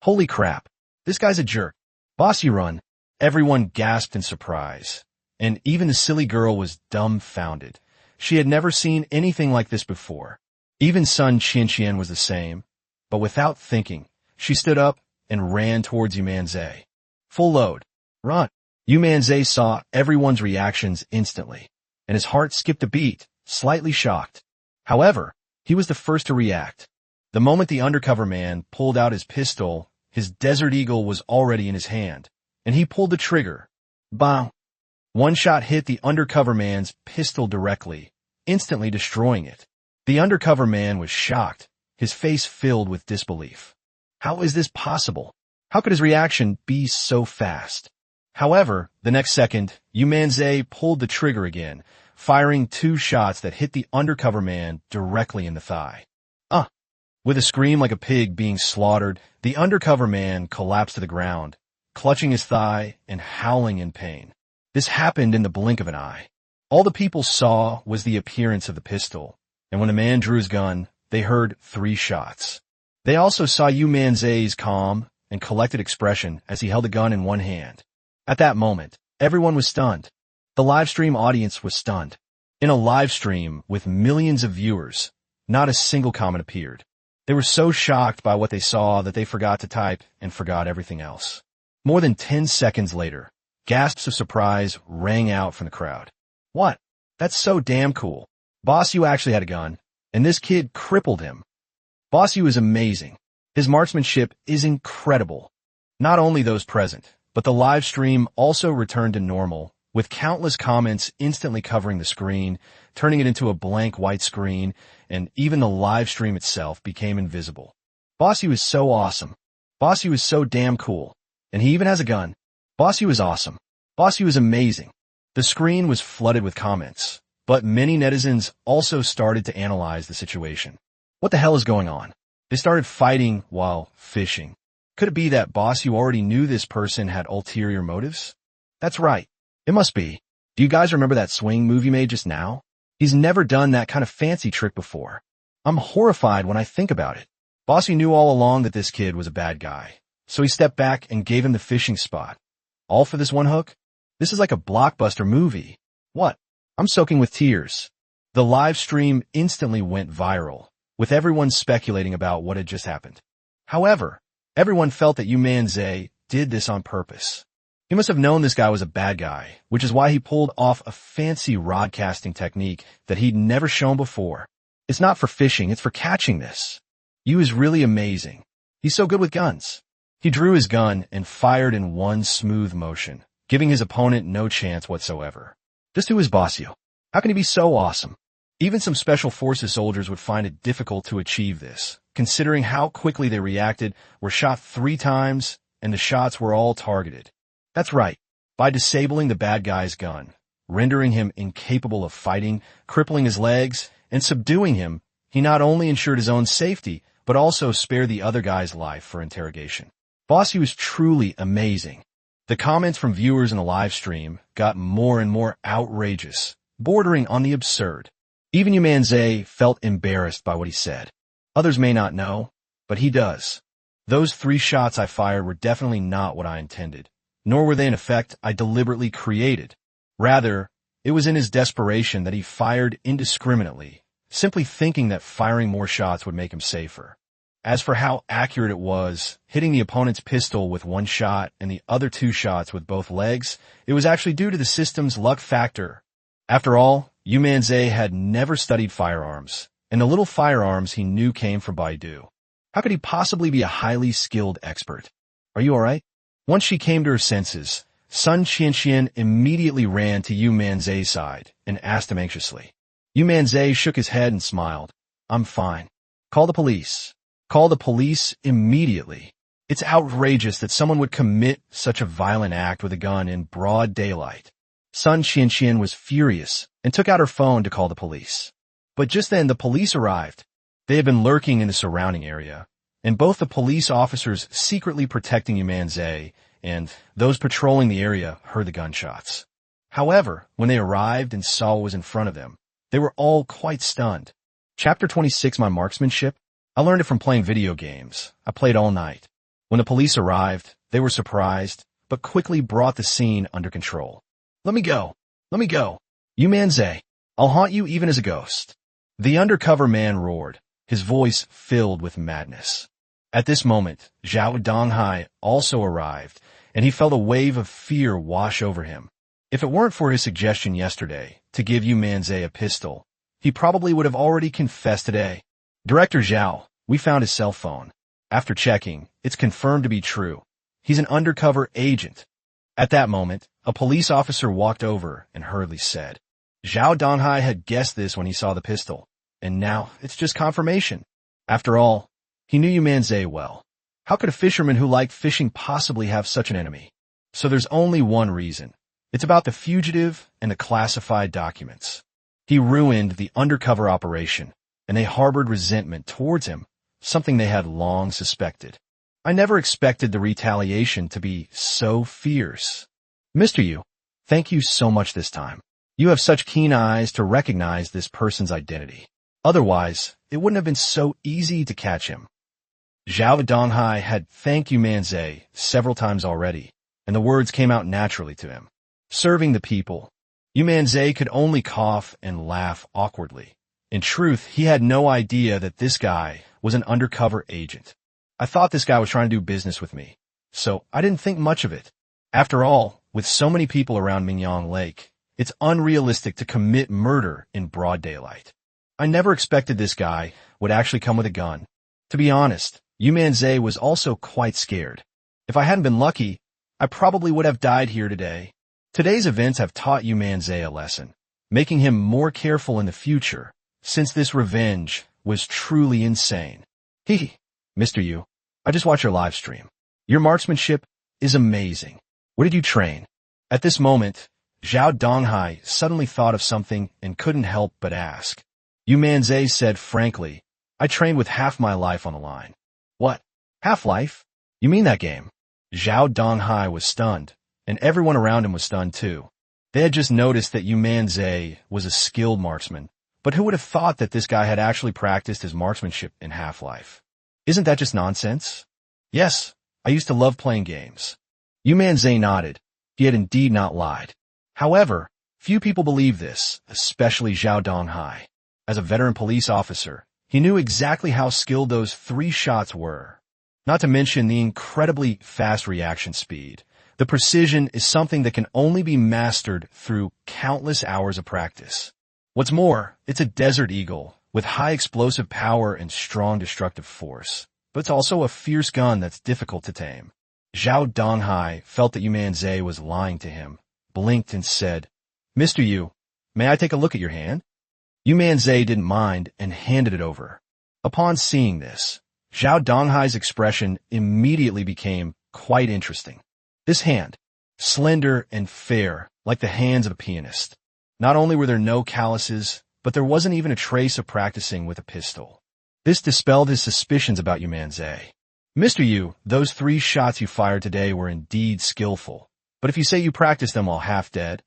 Holy crap, this guy's a jerk. Boss Yu run. Everyone gasped in surprise, and even the silly girl was dumbfounded. She had never seen anything like this before. Even Sun Qianqian was the same, but without thinking, she stood up and ran towards Yu Manzai. Full load. Run. Yu Manzai saw everyone's reactions instantly, and his heart skipped a beat, slightly shocked. However, he was the first to react. The moment the undercover man pulled out his pistol, his Desert Eagle was already in his hand, and he pulled the trigger. Bang! One shot hit the undercover man's pistol directly, instantly destroying it. The undercover man was shocked, his face filled with disbelief. How is this possible? How could his reaction be so fast? However, the next second, Yu Manzai pulled the trigger again, firing 2 shots that hit the undercover man directly in the thigh. With a scream like a pig being slaughtered, the undercover man collapsed to the ground, clutching his thigh and howling in pain. This happened in the blink of an eye. All the people saw was the appearance of the pistol, and when the man drew his gun, they heard 3 shots. They also saw Yu Manzai's calm and collected expression as he held the gun in one hand. At that moment, everyone was stunned. The livestream audience was stunned. In a live stream with millions of viewers, not a single comment appeared. They were so shocked by what they saw that they forgot to type and forgot everything else. More than 10 seconds later, gasps of surprise rang out from the crowd. What? That's so damn cool. Boss Yu actually had a gun, and this kid crippled him. Boss Yu is amazing. His marksmanship is incredible. Not only those present, but the live stream also returned to normal, with countless comments instantly covering the screen, turning it into a blank white screen, and even the live stream itself became invisible. Boss Yu is so awesome. Boss Yu is so damn cool. And he even has a gun. Boss Yu is awesome. Boss Yu is amazing. The screen was flooded with comments, but many netizens also started to analyze the situation. What the hell is going on? They started fighting while fishing. Could it be that Boss Yu already knew this person had ulterior motives? That's right. It must be. Do you guys remember that swing move he made just now? He's never done that kind of fancy trick before. I'm horrified when I think about it. Boss Yu knew all along that this kid was a bad guy, so he stepped back and gave him the fishing spot. All for this one hook? This is like a blockbuster movie. What? I'm soaking with tears. The live stream instantly went viral, with everyone speculating about what had just happened. However, everyone felt that Yu Manzai did this on purpose. He must have known this guy was a bad guy, which is why he pulled off a fancy rod casting technique that he'd never shown before. It's not for fishing, it's for catching this. Yu is really amazing. He's so good with guns. He drew his gun and fired in one smooth motion, giving his opponent no chance whatsoever. Just who is Boss Yu? How can he be so awesome? Even some special forces soldiers would find it difficult to achieve this, considering how quickly they reacted, were shot 3 times, and the shots were all targeted. That's right. By disabling the bad guy's gun, rendering him incapable of fighting, crippling his legs, and subduing him, he not only ensured his own safety, but also spared the other guy's life for interrogation. Boss Yu is truly amazing. The comments from viewers in the live stream got more and more outrageous, bordering on the absurd. Even Yu Manzai felt embarrassed by what he said. Others may not know, but he does. Those 3 shots I fired were definitely not what I intended, nor were they an effect I deliberately created. Rather, it was in his desperation that he fired indiscriminately, simply thinking that firing more shots would make him safer. As for how accurate it was, hitting the opponent's pistol with one shot and the other two shots with both legs, it was actually due to the system's luck factor. After all, Yu Manzai had never studied firearms, and the little firearms he knew came from Baidu. How could he possibly be a highly skilled expert? Are you alright? Once she came to her senses, Sun Qianxian immediately ran to Yu Manzai's side and asked him anxiously. Yu Manzai shook his head and smiled. I'm fine. Call the police. Call the police immediately. It's outrageous that someone would commit such a violent act with a gun in broad daylight. Sun Qianxian was furious and took out her phone to call the police. But just then the police arrived. They had been lurking in the surrounding area, and both the police officers secretly protecting Yu Manzai and those patrolling the area heard the gunshots. However, when they arrived and saw what was in front of them, they were all quite stunned. Chapter 26, My Marksmanship. I learned it from playing video games. I played all night. When the police arrived, they were surprised, but quickly brought the scene under control. Let me go. Let me go. Yu Manzai, I'll haunt you even as a ghost. The undercover man roared, his voice filled with madness. At this moment, Zhao Donghai also arrived, and he felt a wave of fear wash over him. If it weren't for his suggestion yesterday to give Yu Manzai a pistol, he probably would have already confessed today. Director Zhao, we found his cell phone. After checking, it's confirmed to be true. He's an undercover agent. At that moment, a police officer walked over and hurriedly said, Zhao Donghai had guessed this when he saw the pistol, and now it's just confirmation. After all, he knew Yu Manzai well. How could a fisherman who liked fishing possibly have such an enemy? So there's only one reason. It's about the fugitive and the classified documents. He ruined the undercover operation, and they harbored resentment towards him, something they had long suspected. I never expected the retaliation to be so fierce. Mr. Yu, thank you so much this time. You have such keen eyes to recognize this person's identity. Otherwise, it wouldn't have been so easy to catch him. Zhao Donghai had thanked Yu Manzai several times already, and the words came out naturally to him. Serving the people, Yu Manzai could only cough and laugh awkwardly. In truth, he had no idea that this guy was an undercover agent. I thought this guy was trying to do business with me, so I didn't think much of it. After all, with so many people around Mingyang Lake, it's unrealistic to commit murder in broad daylight. I never expected this guy would actually come with a gun. To be honest, Yu Manzai was also quite scared. If I hadn't been lucky, I probably would have died here today. Today's events have taught Yu Manzai a lesson, making him more careful in the future, since this revenge was truly insane. Mr. Yu, I just watched your live stream. Your marksmanship is amazing. Where did you train? At this moment, Zhao Donghai suddenly thought of something and couldn't help but ask. Yu Manzai said frankly, I trained with half my life on the line. What? Half-life? You mean that game? Zhao Donghai was stunned, and everyone around him was stunned too. They had just noticed that Yu Manzai was a skilled marksman, but who would have thought that this guy had actually practiced his marksmanship in Half-Life? Isn't that just nonsense? Yes, I used to love playing games. Yu Manzai nodded. He had indeed not lied. However, few people believe this, especially Zhao Donghai. As a veteran police officer, he knew exactly how skilled those 3 shots were. Not to mention the incredibly fast reaction speed. The precision is something that can only be mastered through countless hours of practice. What's more, it's a Desert Eagle with high explosive power and strong destructive force. But it's also a fierce gun that's difficult to tame. Zhao Donghai felt that Yu Manzai was lying to him, blinked and said, Mr. Yu, may I take a look at your hand? Yu Manzai didn't mind and handed it over. Upon seeing this, Zhao Donghai's expression immediately became quite interesting. This hand, slender and fair, like the hands of a pianist. Not only were there no calluses, but there wasn't even a trace of practicing with a pistol. This dispelled his suspicions about Yu Manzai. Mr. Yu, those 3 shots you fired today were indeed skillful, but if you say you practiced them while half dead,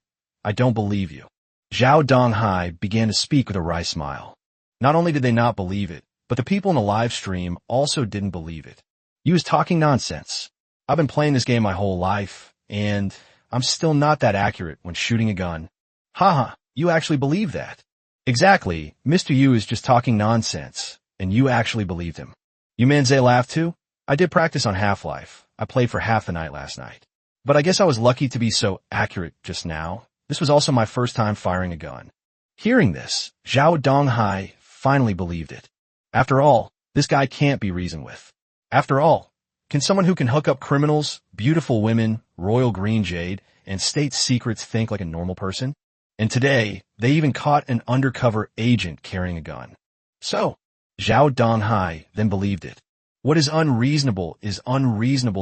I don't believe you. Zhao Donghai began to speak with a wry smile. Not only did they not believe it, but the people in the live stream also didn't believe it. Yu was talking nonsense. I've been playing this game my whole life, and I'm still not that accurate when shooting a gun. Haha, you actually believe that? Exactly, Mr. Yu is just talking nonsense, and you actually believed him. Yu Manzai laughed too. I did practice on Half-Life. I played for half the night last night. But I guess I was lucky to be so accurate just now. This was also my first time firing a gun. Hearing this, Zhao Donghai finally believed it. After all, this guy can't be reasoned with. After all, can someone who can hook up criminals, beautiful women, royal green jade, and state secrets think like a normal person? And today, they even caught an undercover agent carrying a gun. So, Zhao Donghai then believed it. What is unreasonable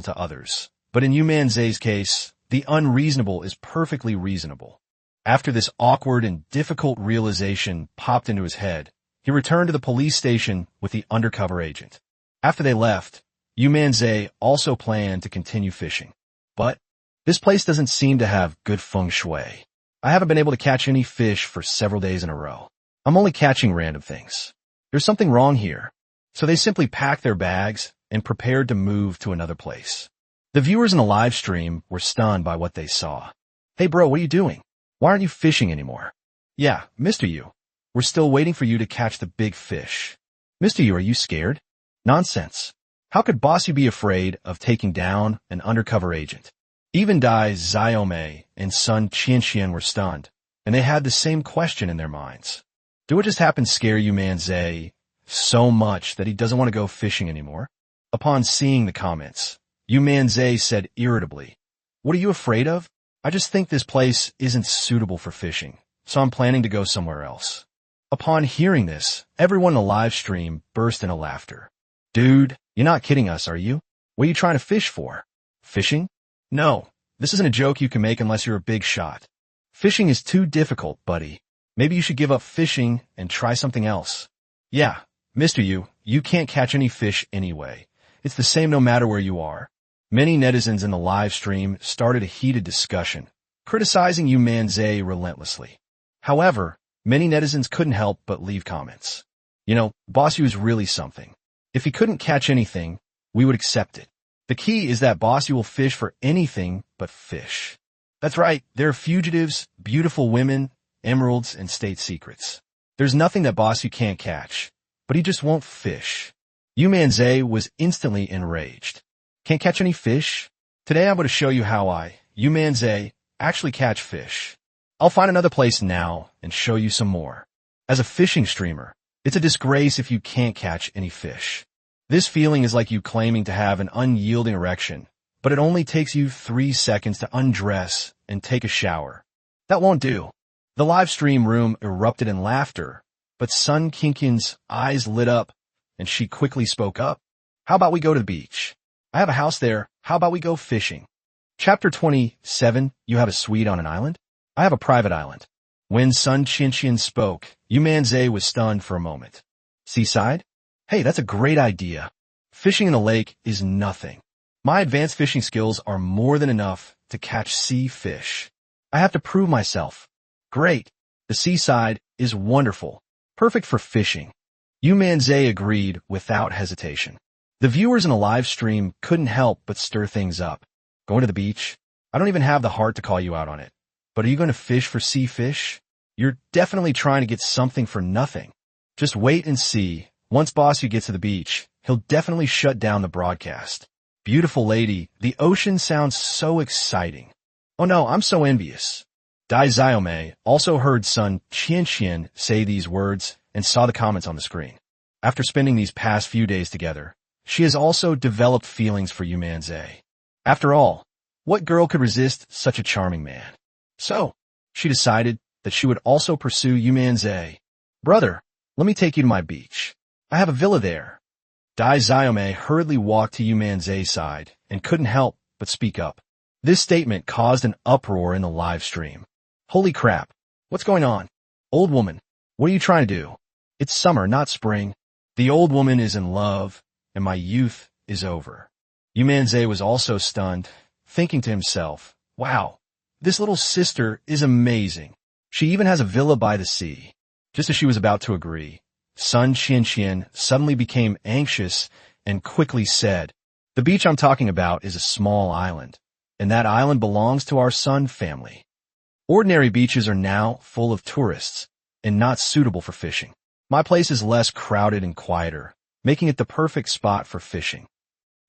to others. But in Yu Manzai's case, the unreasonable is perfectly reasonable. After this awkward and difficult realization popped into his head, he returned to the police station with the undercover agent. After they left, Yu Manzai also planned to continue fishing. But this place doesn't seem to have good feng shui. I haven't been able to catch any fish for several days in a row. I'm only catching random things. There's something wrong here. So they simply packed their bags and prepared to move to another place. The viewers in the live stream were stunned by what they saw. Hey bro, what are you doing? Why aren't you fishing anymore? Yeah, Mr. Yu. We're still waiting for you to catch the big fish. Mr. Yu, are you scared? Nonsense. How could Boss Yu be afraid of taking down an undercover agent? Even Dai Xiaomei and Sun Qianxian were stunned, and they had the same question in their minds. Did what just happened scare Yu Manzai so much that he doesn't want to go fishing anymore? Upon seeing the comments, Yu Manzai said irritably, "What are you afraid of? I just think this place isn't suitable for fishing, so I'm planning to go somewhere else." Upon hearing this, everyone in the live stream burst into laughter. Dude, you're not kidding us, are you? What are you trying to fish for? Fishing? No, this isn't a joke you can make unless you're a big shot. Fishing is too difficult, buddy. Maybe you should give up fishing and try something else. Yeah, Mr. Yu, you can't catch any fish anyway. It's the same no matter where you are. Many netizens in the live stream started a heated discussion, criticizing Yu Manzai relentlessly. However, many netizens couldn't help but leave comments. You know, Boss Yu is really something. If he couldn't catch anything, we would accept it. The key is that Boss Yu will fish for anything but fish. That's right, there are fugitives, beautiful women, emeralds, and state secrets. There's nothing that Boss Yu can't catch, but he just won't fish. Yu Manzai was instantly enraged. Can't catch any fish? Today I'm going to show you how I, Yu Manzai, actually catch fish. I'll find another place now and show you some more. As a fishing streamer, it's a disgrace if you can't catch any fish. This feeling is like you claiming to have an unyielding erection, but it only takes you 3 seconds to undress and take a shower. That won't do. The live stream room erupted in laughter, but Sun Kinkin's eyes lit up and she quickly spoke up. How about we go to the beach? I have a house there. How about we go fishing? Chapter 27, You have a suite on an island? I have a private island. When Sun Qianxian spoke, Yu Manzai was stunned for a moment. Seaside? Hey, that's a great idea. Fishing in a lake is nothing. My advanced fishing skills are more than enough to catch sea fish. I have to prove myself. Great. The seaside is wonderful. Perfect for fishing. Yu Manzai agreed without hesitation. The viewers in the live stream couldn't help but stir things up. Going to the beach? I don't even have the heart to call you out on it. But are you going to fish for sea fish? You're definitely trying to get something for nothing. Just wait and see. Once Boss Yu gets to the beach, he'll definitely shut down the broadcast. Beautiful lady, the ocean sounds so exciting. Oh no, I'm so envious. Dai Xiaomei also heard Sun Qianxian say these words and saw the comments on the screen. After spending these past few days together, she has also developed feelings for Yu Manzai. After all, what girl could resist such a charming man? So, she decided that she would also pursue Yu Manzai. Brother, let me take you to my beach. I have a villa there. Dai Xiaomei hurriedly walked to Yu Manzai's side and couldn't help but speak up. This statement caused an uproar in the live stream. Holy crap, what's going on? Old woman, what are you trying to do? It's summer, not spring. The old woman is in love, and my youth is over. Yu Manzai was also stunned, thinking to himself, wow, this little sister is amazing. She even has a villa by the sea. Just as she was about to agree, Sun Qianxian suddenly became anxious and quickly said, the beach I'm talking about is a small island, and that island belongs to our Sun family. Ordinary beaches are now full of tourists and not suitable for fishing. My place is less crowded and quieter, making it the perfect spot for fishing.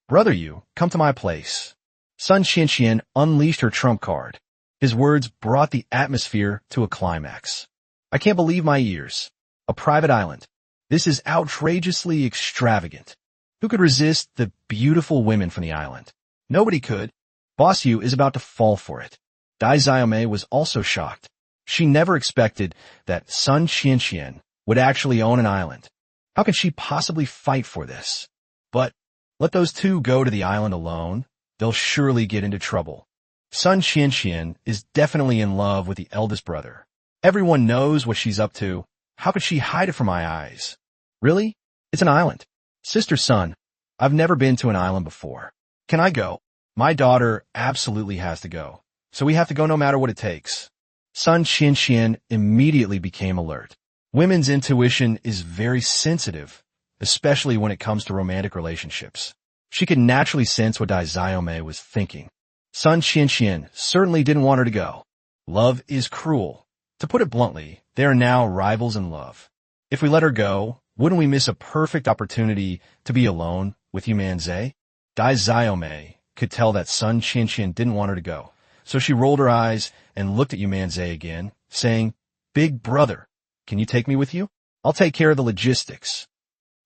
Brother Yu, come to my place. Sun Qianqian unleashed her trump card. His words brought the atmosphere to a climax. I can't believe my ears. A private island. This is outrageously extravagant. Who could resist the beautiful women from the island? Nobody could. Boss Yu is about to fall for it. Dai Xiaomei was also shocked. She never expected that Sun Qianqian would actually own an island. How could she possibly fight for this? But let those two go to the island alone. They'll surely get into trouble. Sun Qianqian is definitely in love with the eldest brother. Everyone knows what she's up to. How could she hide it from my eyes? Really? It's an island. Sister Sun, I've never been to an island before. Can I go? My daughter absolutely has to go. So we have to go no matter what it takes. Sun Qianqian immediately became alert. Women's intuition is very sensitive, especially when it comes to romantic relationships. She could naturally sense what Dai Xiaomei was thinking. Sun Qianqian certainly didn't want her to go. Love is cruel. To put it bluntly, they are now rivals in love. If we let her go, wouldn't we miss a perfect opportunity to be alone with Yu Manzai? Dai Xiaomei could tell that Sun Qianqian didn't want her to go, so she rolled her eyes and looked at Yu Manzai again, saying, Big brother, can you take me with you? I'll take care of the logistics.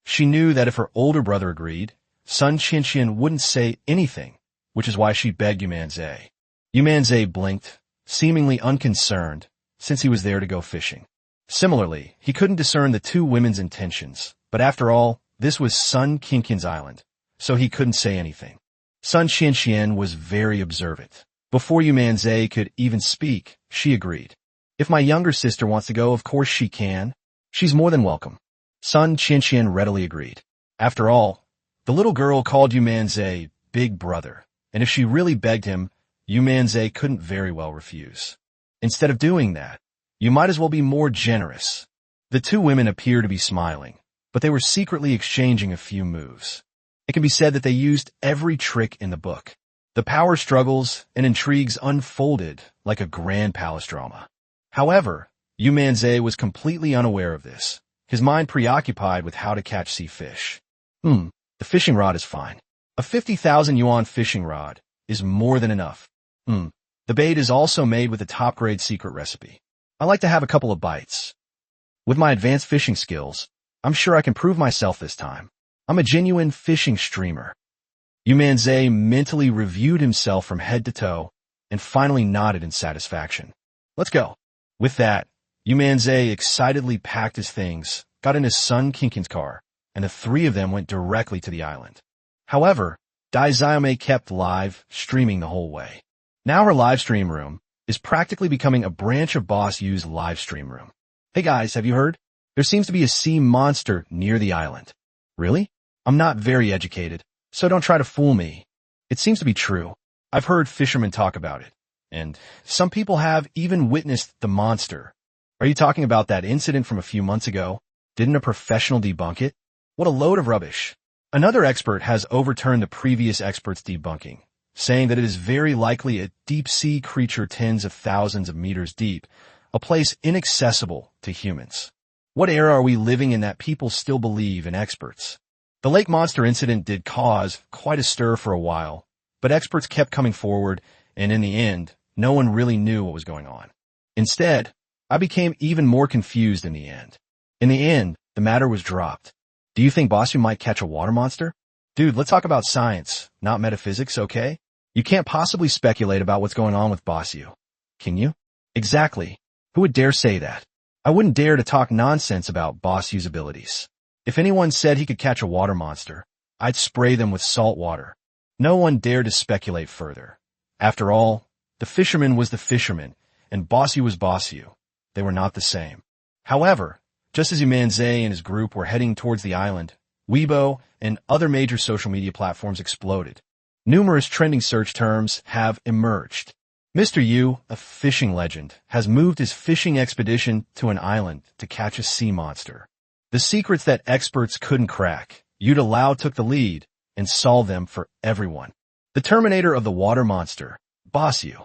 She knew that if her older brother agreed, Sun Qianqian wouldn't say anything, which is why she begged Yu Manzai. Yu Manzai blinked, seemingly unconcerned, since he was there to go fishing. Similarly, he couldn't discern the two women's intentions, but after all, this was Sun Qianqian's island, so he couldn't say anything. Sun Qianqian was very observant. Before Yu Manzai could even speak, she agreed. If my younger sister wants to go, of course she can. She's more than welcome. Sun Qianqian readily agreed. After all, the little girl called Yu Manzai Big Brother, and if she really begged him, Yu Manzai couldn't very well refuse. Instead of doing that, you might as well be more generous. The two women appear to be smiling, but they were secretly exchanging a few moves. It can be said that they used every trick in the book. The power struggles and intrigues unfolded like a grand palace drama. However, Yu Manzai was completely unaware of this, his mind preoccupied with how to catch sea fish. The fishing rod is fine. A 50,000 yuan fishing rod is more than enough. The bait is also made with a top-grade secret recipe. I like to have a couple of bites. With my advanced fishing skills, I'm sure I can prove myself this time. I'm a genuine fishing streamer. Yu Manzai mentally reviewed himself from head to toe and finally nodded in satisfaction. Let's go. With that, Yu Manzai excitedly packed his things, got in his Sun Qianqian's car, and the three of them went directly to the island. However, Dai Xiaomei kept live streaming the whole way. Now her live stream room is practically becoming a branch of Boss Yu's live stream room. Hey guys, have you heard? There seems to be a sea monster near the island. Really? I'm not very educated, so don't try to fool me. It seems to be true. I've heard fishermen talk about it, and some people have even witnessed the monster. Are you talking about that incident from a few months ago? Didn't a professional debunk it? What a load of rubbish. Another expert has overturned the previous expert's debunking, saying that it is very likely a deep-sea creature tens of thousands of meters deep, a place inaccessible to humans. What era are we living in that people still believe in experts? The lake monster incident did cause quite a stir for a while, but experts kept coming forward, and in the end, no one really knew what was going on. Instead, I became even more confused in the end. In the end, the matter was dropped. Do you think Boss Yu might catch a water monster? Dude, let's talk about science, not metaphysics, okay? You can't possibly speculate about what's going on with Boss Yu. Can you? Exactly. Who would dare say that? I wouldn't dare to talk nonsense about Boss Yu's abilities. If anyone said he could catch a water monster, I'd spray them with salt water. No one dared to speculate further. After all, the fisherman was the fisherman, and Boss Yu was Boss Yu. They were not the same. However, just as Yu Manzai and his group were heading towards the island, Weibo and other major social media platforms exploded. Numerous trending search terms have emerged. Mr. Yu, a fishing legend, has moved his fishing expedition to an island to catch a sea monster. The secrets that experts couldn't crack, Yuda Lao took the lead and solved them for everyone. The Terminator of the water monster, Boss Yu.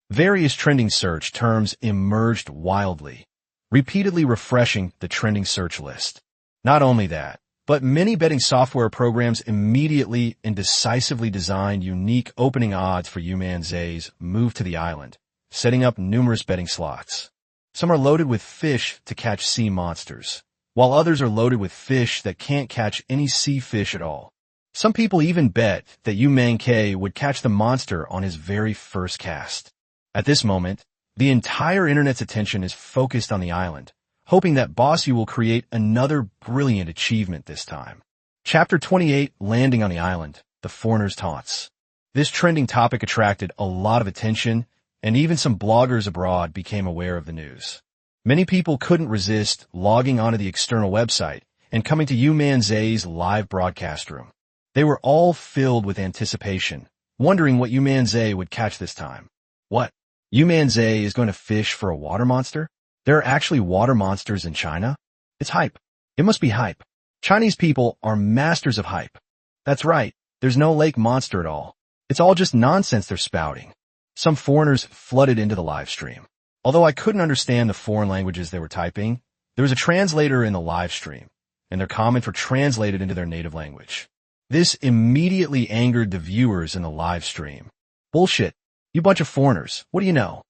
Various trending search terms emerged wildly, repeatedly refreshing the trending search list. Not only that, But many betting software programs immediately and decisively designed unique opening odds for Yu Manzai's move to the island, setting up numerous betting slots. Some are loaded with fish to catch sea monsters, while others are loaded with fish that can't catch any sea fish at all. Some people even bet that Yu Manzai would catch the monster on his very first cast. At this moment, the entire internet's attention is focused on the island, hoping that Boss Yu will create another brilliant achievement this time. Chapter 28, Landing on the Island, The Foreigner's Taunts. This trending topic attracted a lot of attention, and even some bloggers abroad became aware of the news. Many people couldn't resist logging onto the external website and coming to Yu Manzai's live broadcast room. They were all filled with anticipation, wondering what Yu Manzai would catch this time. What? Yu Manzai is going to fish for a water monster? There are actually water monsters in China? It's hype. It must be hype. Chinese people are masters of hype. That's right. There's no lake monster at all. It's all just nonsense they're spouting. Some foreigners flooded into the live stream. Although I couldn't understand the foreign languages they were typing, there was a translator in the live stream, and their comments were translated into their native language. This immediately angered the viewers in the live stream. Bullshit. You bunch of foreigners. What do you know?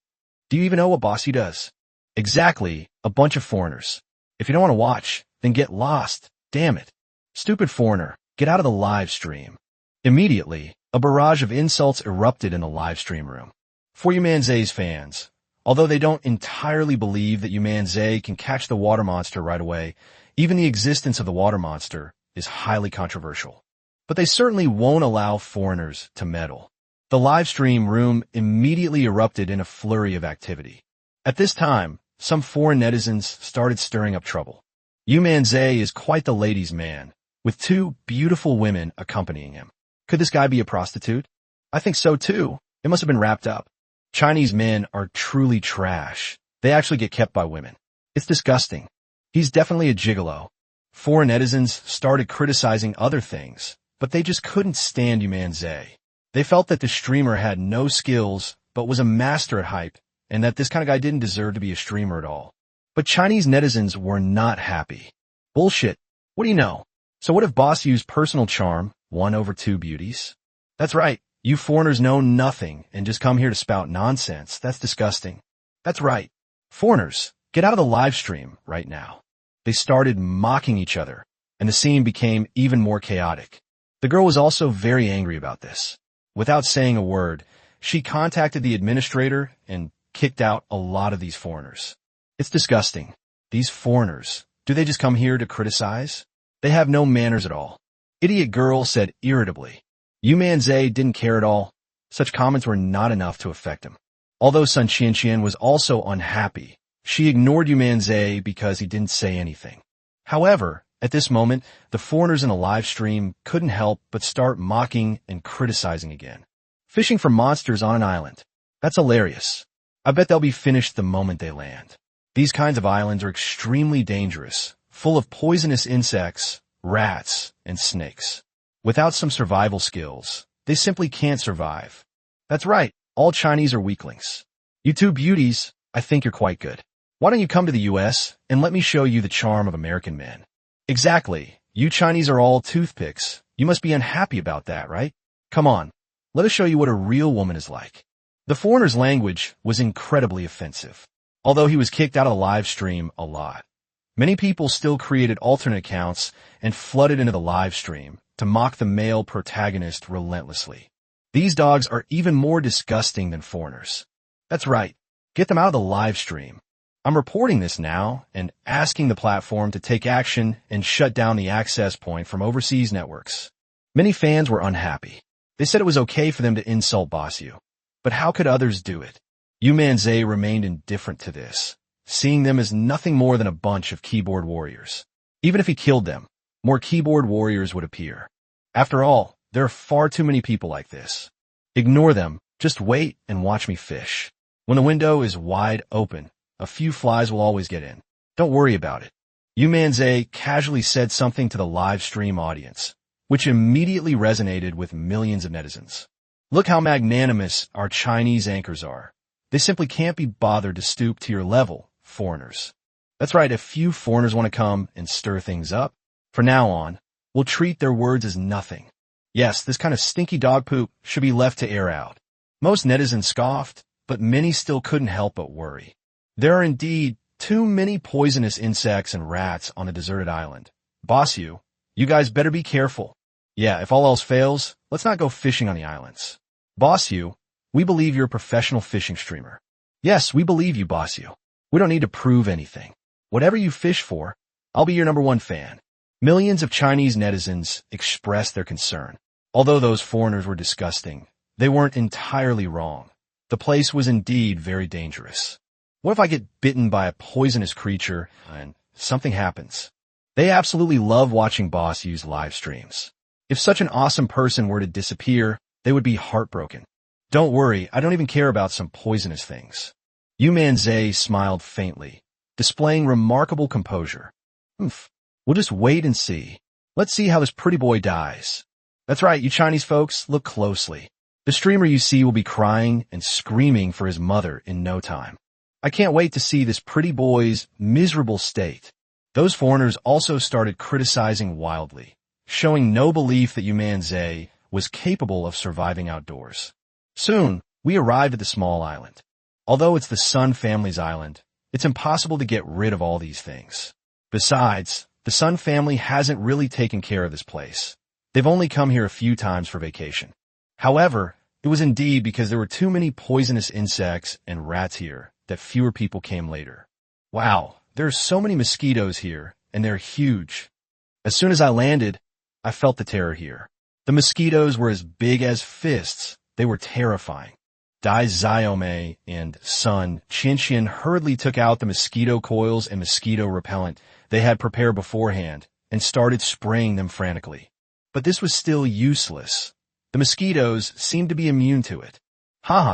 Do you even know what Bossy does? Exactly, a bunch of foreigners. If you don't want to watch, then get lost. Damn it. Stupid foreigner, get out of the live stream. Immediately, a barrage of insults erupted in the live stream room. For Yu Manzai's fans, although they don't entirely believe that Yu Manzai can catch the water monster right away, even the existence of the water monster is highly controversial. But they certainly won't allow foreigners to meddle. The live stream room immediately erupted in a flurry of activity. At this time, some foreign netizens started stirring up trouble. Yu Manzai is quite the ladies' man, with two beautiful women accompanying him. Could this guy be a prostitute? I think so too. It must have been wrapped up. Chinese men are truly trash. They actually get kept by women. It's disgusting. He's definitely a gigolo. Foreign netizens started criticizing other things, but they just couldn't stand Yu Manzai. They felt that the streamer had no skills, but was a master at hype, and that this kind of guy didn't deserve to be a streamer at all. But Chinese netizens were not happy. Bullshit. What do you know? So what if Boss Yu's personal charm won over two beauties? That's right. You foreigners know nothing and just come here to spout nonsense. That's disgusting. That's right. Foreigners, get out of the live stream right now. They started mocking each other, and the scene became even more chaotic. The girl was also very angry about this. Without saying a word, she contacted the administrator and kicked out a lot of these foreigners. It's disgusting. These foreigners, do they just come here to criticize? They have no manners at all. Idiot girl said irritably. Yu Manzai didn't care at all. Such comments were not enough to affect him. Although Sun Qianqian was also unhappy, she ignored Yu Manzai because he didn't say anything. However, at this moment, the foreigners in the live stream couldn't help but start mocking and criticizing again. Fishing for monsters on an island. That's hilarious. I bet they'll be finished the moment they land. These kinds of islands are extremely dangerous, full of poisonous insects, rats, and snakes. Without some survival skills, they simply can't survive. That's right, all Chinese are weaklings. You two beauties, I think you're quite good. Why don't you come to the US and let me show you the charm of American men? Exactly. You Chinese are all toothpicks. You must be unhappy about that, right? Come on. Let us show you what a real woman is like. The foreigner's language was incredibly offensive. Although he was kicked out of the live stream a lot, many people still created alternate accounts and flooded into the live stream to mock the male protagonist relentlessly. These dogs are even more disgusting than foreigners. That's right. Get them out of the live stream. I'm reporting this now and asking the platform to take action and shut down the access point from overseas networks. Many fans were unhappy. They said it was okay for them to insult Boss Yu. But how could others do it? Yu Manzai remained indifferent to this, seeing them as nothing more than a bunch of keyboard warriors. Even if he killed them, more keyboard warriors would appear. After all, there are far too many people like this. Ignore them. Just wait and watch me fish. When the window is wide open, a few flies will always get in. Don't worry about it. Yu Manzai casually said something to the live stream audience, which immediately resonated with millions of netizens. Look how magnanimous our Chinese anchors are. They simply can't be bothered to stoop to your level, foreigners. That's right, if few foreigners want to come and stir things up, from now on, will treat their words as nothing. Yes, this kind of stinky dog poop should be left to air out. Most netizens scoffed, but many still couldn't help but worry. There are indeed too many poisonous insects and rats on a deserted island. Boss you guys better be careful. Yeah, if all else fails, let's not go fishing on the islands. Boss you, we believe you're a professional fishing streamer. Yes, we believe you, boss you. We don't need to prove anything. Whatever you fish for, I'll be your #1 fan. Millions of Chinese netizens expressed their concern. Although those foreigners were disgusting, they weren't entirely wrong. The place was indeed very dangerous. What if I get bitten by a poisonous creature and something happens? They absolutely love watching Boss use live streams. If such an awesome person were to disappear, they would be heartbroken. Don't worry, I don't even care about some poisonous things. Yu Manzai smiled faintly, displaying remarkable composure. We'll just wait and see. Let's see how this pretty boy dies. That's right, you Chinese folks, look closely. The streamer you see will be crying and screaming for his mother in no time. I can't wait to see this pretty boy's miserable state. Those foreigners also started criticizing wildly, showing no belief that Yu Manzai was capable of surviving outdoors. Soon, we arrived at the small island. Although it's the Sun family's island, it's impossible to get rid of all these things. Besides, the Sun family hasn't really taken care of this place. They've only come here a few times for vacation. However, it was indeed because there were too many poisonous insects and rats here that fewer people came later. Wow, there are so many mosquitoes here, and they're huge. As soon as I landed, I felt the terror here. The mosquitoes were as big as fists. They were terrifying. Dai Xiaomei and Sun Qianqian hurriedly took out the mosquito coils and mosquito repellent they had prepared beforehand and started spraying them frantically. But this was still useless. The mosquitoes seemed to be immune to it.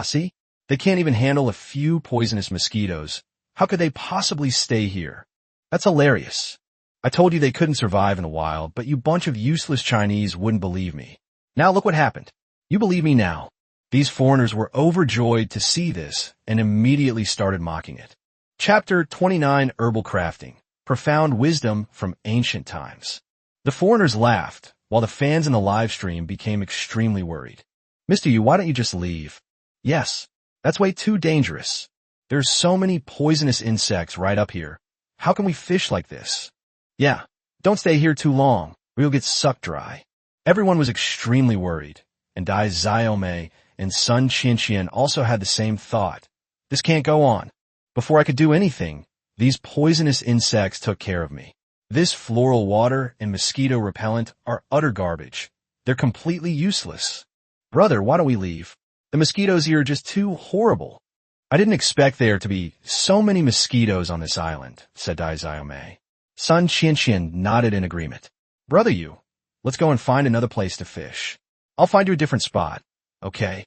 See? They can't even handle a few poisonous mosquitoes. How could they possibly stay here? That's hilarious. I told you they couldn't survive in the wild, but you bunch of useless Chinese wouldn't believe me. Now look what happened. You believe me now. These foreigners were overjoyed to see this and immediately started mocking it. Chapter 29, Herbal Crafting. Profound Wisdom from Ancient Times. The foreigners laughed, while the fans in the live stream became extremely worried. Mr. Yu, why don't you just leave? Yes, that's way too dangerous. There's so many poisonous insects right up here. How can we fish like this? Yeah, don't stay here too long, or you'll get sucked dry. Everyone was extremely worried, and Dai Xiaomei and Sun Qianqian also had the same thought. This can't go on. Before I could do anything, these poisonous insects took care of me. This floral water and mosquito repellent are utter garbage. They're completely useless. Brother, why don't we leave? The mosquitoes here are just too horrible. I didn't expect there to be so many mosquitoes on this island, said Dai Xiaomei. Sun Qianqian nodded in agreement. Brother Yu, let's go and find another place to fish. I'll find you a different spot. Okay.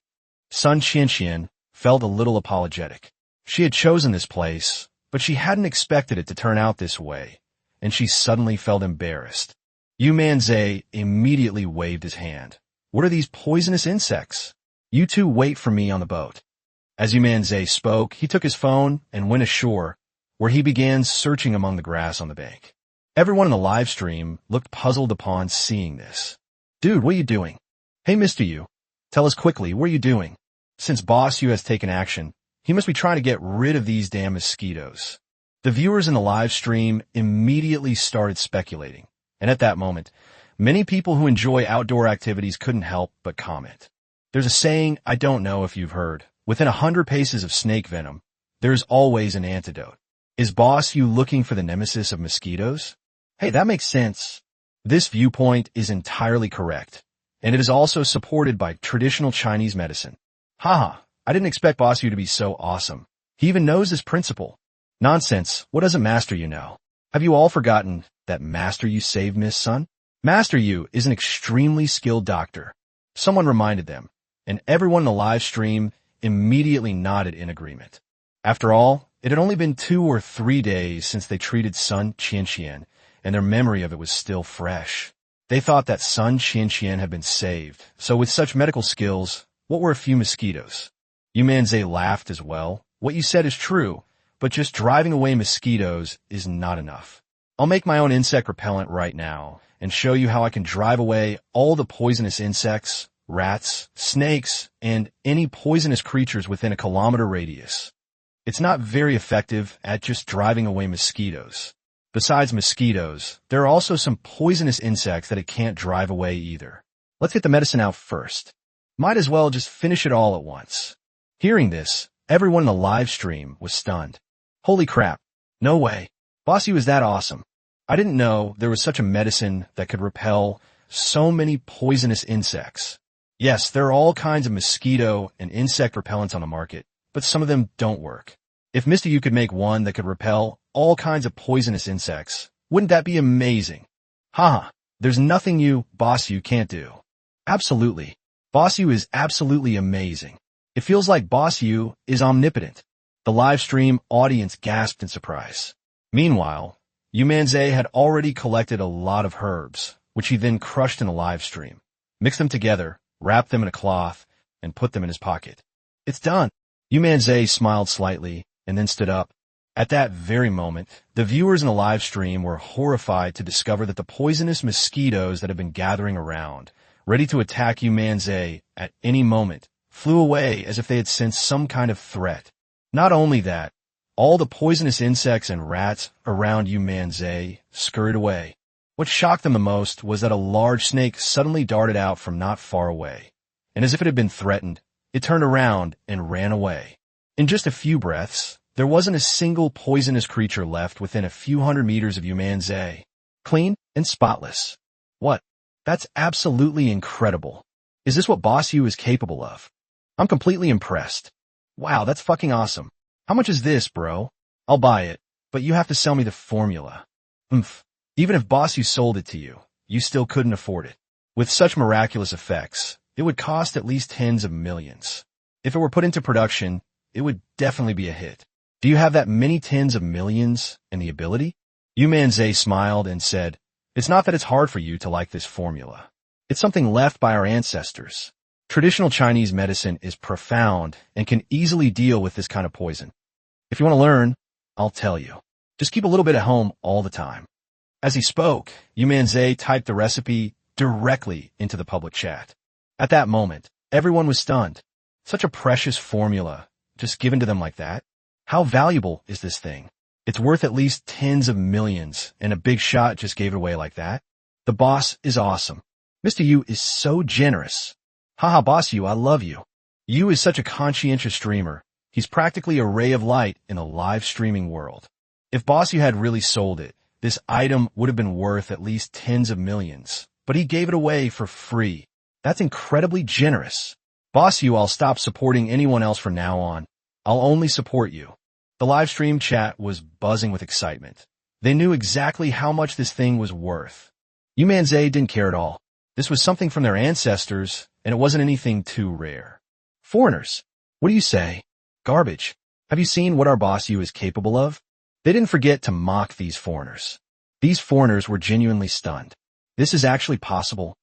Sun Qianqian felt a little apologetic. She had chosen this place, but she hadn't expected it to turn out this way, and she suddenly felt embarrassed. Yu Manzai immediately waved his hand. What are these poisonous insects? You two wait for me on the boat. As Yu Manzai spoke, he took his phone and went ashore, where he began searching among the grass on the bank. Everyone in the live stream looked puzzled upon seeing this. Dude, what are you doing? Hey, Mr. Yu, tell us quickly, what are you doing? Since Boss Yu has taken action, he must be trying to get rid of these damn mosquitoes. The viewers in the live stream immediately started speculating, and at that moment, many people who enjoy outdoor activities couldn't help but comment. There's a saying I don't know if you've heard. Within 100 paces of snake venom, there's always an antidote. Is Boss Yu looking for the nemesis of mosquitoes? Hey, that makes sense. This viewpoint is entirely correct, and it is also supported by traditional Chinese medicine. I didn't expect Boss Yu to be so awesome. He even knows this principle. Nonsense, what doesn't Master Yu know? Have you all forgotten that Master Yu saved Miss Sun? Master Yu is an extremely skilled doctor. Someone reminded them, and everyone in the live stream immediately nodded in agreement. After all, it had only been 2 or 3 days since they treated Sun Qianqian, and their memory of it was still fresh. They thought that Sun Qianqian had been saved, so with such medical skills, what were a few mosquitoes? Yu Manzai laughed as well. What you said is true, but just driving away mosquitoes is not enough. I'll make my own insect repellent right now and show you how I can drive away all the poisonous insects, rats, snakes, and any poisonous creatures within a kilometer radius. It's not very effective at just driving away mosquitoes. Besides mosquitoes, there are also some poisonous insects that it can't drive away either. Let's get the medicine out first. Might as well just finish it all at once. Hearing this, everyone in the live stream was stunned. Holy crap. No way. Boss Yu is that awesome. I didn't know there was such a medicine that could repel so many poisonous insects. Yes, there are all kinds of mosquito and insect repellents on the market, but some of them don't work. If Mr. Yu could make one that could repel all kinds of poisonous insects, wouldn't that be amazing? Haha, there's nothing Boss Yu can't do. Absolutely. Boss Yu is absolutely amazing. It feels like Boss Yu is omnipotent. The live stream audience gasped in surprise. Meanwhile, Yu Manzai had already collected a lot of herbs, which he then crushed in a live stream, mixed them together, wrapped them in a cloth, and put them in his pocket. It's done. Yu Manzai smiled slightly and then stood up. At that very moment, the viewers in the live stream were horrified to discover that the poisonous mosquitoes that had been gathering around, ready to attack Yu Manzai at any moment, flew away as if they had sensed some kind of threat. Not only that, all the poisonous insects and rats around Yu Manzai scurried away. What shocked them the most was that a large snake suddenly darted out from not far away, and as if it had been threatened, it turned around and ran away. In just a few breaths, there wasn't a single poisonous creature left within a few hundred meters of Yu Manzai. Clean and spotless. What? That's absolutely incredible. Is this what Boss Yu is capable of? I'm completely impressed. Wow, that's fucking awesome. How much is this, bro? I'll buy it, but you have to sell me the formula. Even if Boss Yu sold it to you, you still couldn't afford it. With such miraculous effects, it would cost at least tens of millions. If it were put into production, it would definitely be a hit. Do you have that many tens of millions and the ability? Yu Manzai smiled and said, it's not that it's hard for you to like this formula. It's something left by our ancestors. Traditional Chinese medicine is profound and can easily deal with this kind of poison. If you want to learn, I'll tell you. Just keep a little bit at home all the time. As he spoke, Yu Manzai typed the recipe directly into the public chat. At that moment, everyone was stunned. Such a precious formula, just given to them like that. How valuable is this thing? It's worth at least tens of millions, and a big shot just gave it away like that. The boss is awesome. Mr. Yu is so generous. Haha, Boss Yu, I love you. Yu is such a conscientious streamer. He's practically a ray of light in a live streaming world. If Boss Yu had really sold it, this item would have been worth at least tens of millions, but he gave it away for free. That's incredibly generous. Boss Yu, I'll stop supporting anyone else from now on. I'll only support you. The live stream chat was buzzing with excitement. They knew exactly how much this thing was worth. Yu Manzai didn't care at all. This was something from their ancestors, and it wasn't anything too rare. Foreigners, what do you say? Garbage. Have you seen what our Boss Yu is capable of? They didn't forget to mock these foreigners. These foreigners were genuinely stunned. This is actually possible.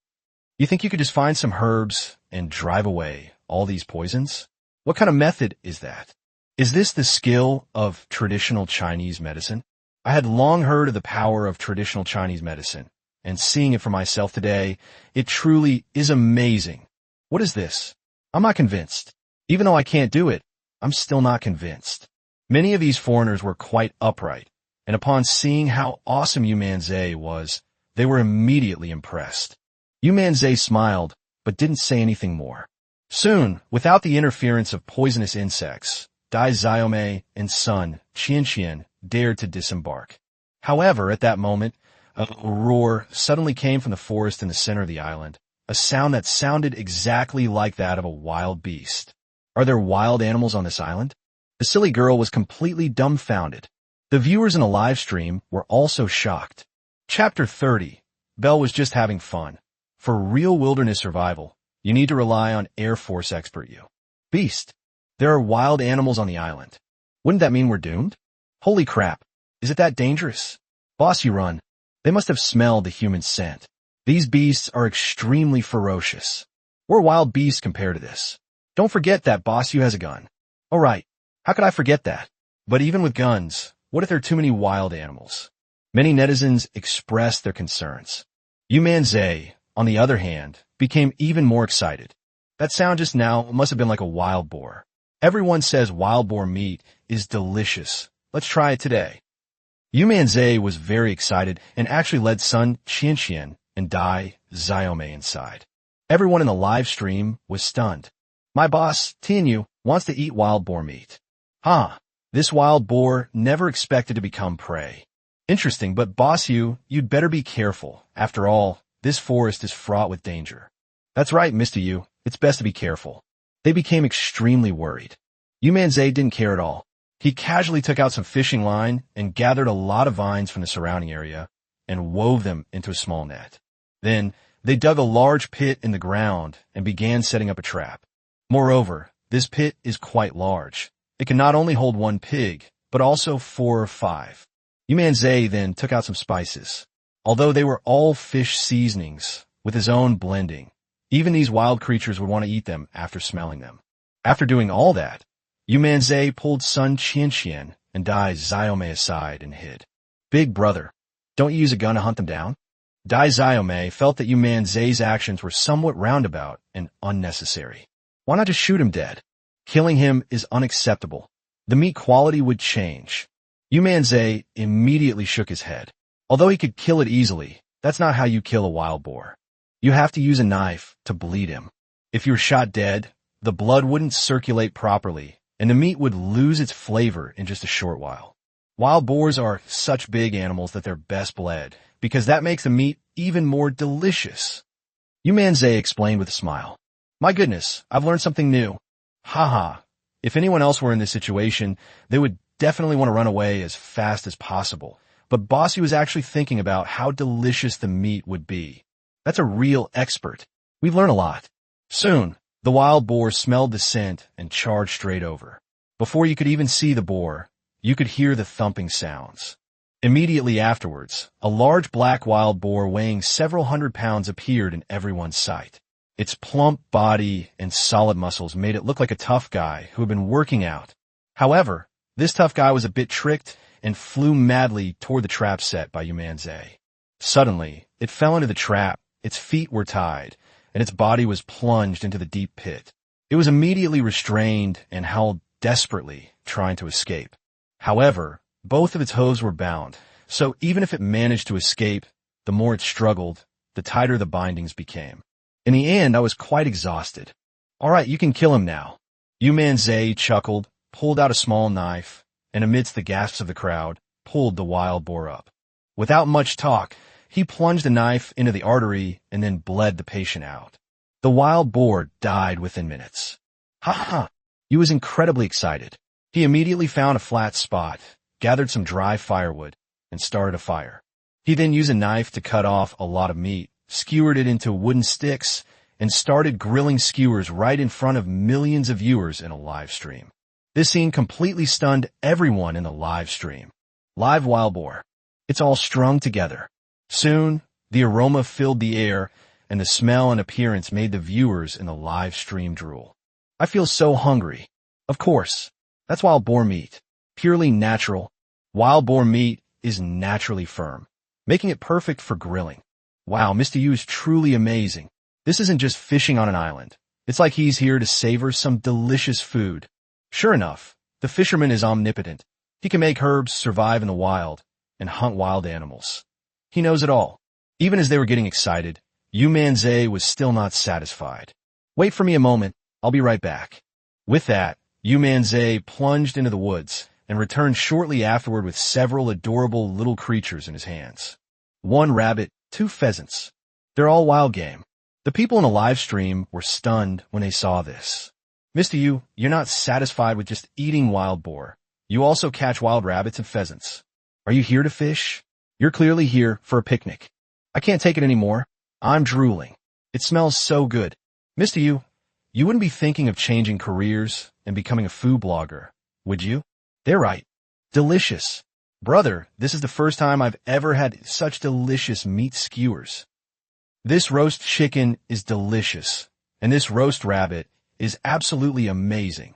You think you could just find some herbs and drive away all these poisons? What kind of method is that? Is this the skill of traditional Chinese medicine? I had long heard of the power of traditional Chinese medicine, and seeing it for myself today, it truly is amazing. What is this? I'm not convinced. Even though I can't do it, I'm still not convinced. Many of these foreigners were quite upright, and upon seeing how awesome Yu Manzai was, they were immediately impressed. Yu Manzai smiled, but didn't say anything more. Soon, without the interference of poisonous insects, Dai Xiaomei and son, Qian, dared to disembark. However, at that moment, a roar suddenly came from the forest in the center of the island, a sound that sounded exactly like that of a wild beast. Are there wild animals on this island? The silly girl was completely dumbfounded. The viewers in the live stream were also shocked. Chapter 30. Belle was just having fun. For real wilderness survival, you need to rely on Air Force expert you. Beast. There are wild animals on the island. Wouldn't that mean we're doomed? Holy crap. Is it that dangerous? Boss, you run. They must have smelled the human scent. These beasts are extremely ferocious. We're wild beasts compared to this. Don't forget that Boss Yu has a gun. Oh right. How could I forget that? But even with guns, what if there are too many wild animals? Many netizens expressed their concerns. Yu Manzai, on the other hand, became even more excited. That sound just now must have been like a wild boar. Everyone says wild boar meat is delicious. Let's try it today. Yu Manzai was very excited and actually led Sun Qianxian and Dai Xiaomei inside. Everyone in the live stream was stunned. My boss, Tianyu, wants to eat wild boar meat. Huh, this wild boar never expected to become prey. Interesting, but boss you'd better be careful. After all, this forest is fraught with danger. That's right, Mr. Yu, it's best to be careful. They became extremely worried. Yu Manzai didn't care at all. He casually took out some fishing line and gathered a lot of vines from the surrounding area and wove them into a small net. Then, they dug a large pit in the ground and began setting up a trap. Moreover, this pit is quite large. It can not only hold one pig, but also 4 or 5. Yu Manzai then took out some spices. Although they were all fish seasonings, with his own blending, even these wild creatures would want to eat them after smelling them. After doing all that, Yu Manzai pulled Sun Qianxian and Dai Xiaomei aside and hid. Big brother, don't you use a gun to hunt them down? Dai Xiaomei felt that Yu Manzai's actions were somewhat roundabout and unnecessary. Why not just shoot him dead? Killing him is unacceptable. The meat quality would change. Yu Manzai immediately shook his head. Although he could kill it easily, that's not how you kill a wild boar. You have to use a knife to bleed him. If you were shot dead, the blood wouldn't circulate properly, and the meat would lose its flavor in just a short while. Wild boars are such big animals that they're best bled, because that makes the meat even more delicious. Yu Manzai explained with a smile. My goodness, I've learned something new. Haha. If anyone else were in this situation, they would definitely want to run away as fast as possible. But Bossy was actually thinking about how delicious the meat would be. That's a real expert. We've learned a lot. Soon, the wild boar smelled the scent and charged straight over. Before you could even see the boar, you could hear the thumping sounds. Immediately afterwards, a large black wild boar weighing several hundred pounds appeared in everyone's sight. Its plump body and solid muscles made it look like a tough guy who had been working out. However, this tough guy was a bit tricked and flew madly toward the trap set by Yu Manzai. Suddenly, it fell into the trap, its feet were tied, and its body was plunged into the deep pit. It was immediately restrained and howled desperately, trying to escape. However, both of its hooves were bound, so even if it managed to escape, the more it struggled, the tighter the bindings became. In the end, I was quite exhausted. All right, you can kill him now. Yu Manzai chuckled, pulled out a small knife, and amidst the gasps of the crowd, pulled the wild boar up. Without much talk, he plunged the knife into the artery and then bled the patient out. The wild boar died within minutes. Ha ha! He was incredibly excited. He immediately found a flat spot, gathered some dry firewood, and started a fire. He then used a knife to cut off a lot of meat, skewered it into wooden sticks, and started grilling skewers right in front of millions of viewers in a live stream. This scene completely stunned everyone in the live stream. Live wild boar. It's all strung together. Soon, the aroma filled the air, and the smell and appearance made the viewers in the live stream drool. I feel so hungry. Of course, that's wild boar meat. Purely natural. Wild boar meat is naturally firm, making it perfect for grilling. Wow, Mr. Yu is truly amazing. This isn't just fishing on an island. It's like he's here to savor some delicious food. Sure enough, the fisherman is omnipotent. He can make herbs survive in the wild and hunt wild animals. He knows it all. Even as they were getting excited, Yu Manzai was still not satisfied. Wait for me a moment. I'll be right back. With that, Yu Manzai plunged into the woods and returned shortly afterward with several adorable little creatures in his hands. 1 rabbit, 2 pheasants. They're all wild game. The people in the live stream were stunned when they saw this. Mr. Yu, you're not satisfied with just eating wild boar. You also catch wild rabbits and pheasants. Are you here to fish? You're clearly here for a picnic. I can't take it anymore. I'm drooling. It smells so good. Mr. Yu, you wouldn't be thinking of changing careers and becoming a food blogger, would you? They're right. Delicious. Brother, this is the first time I've ever had such delicious meat skewers. This roast chicken is delicious, and this roast rabbit is absolutely amazing.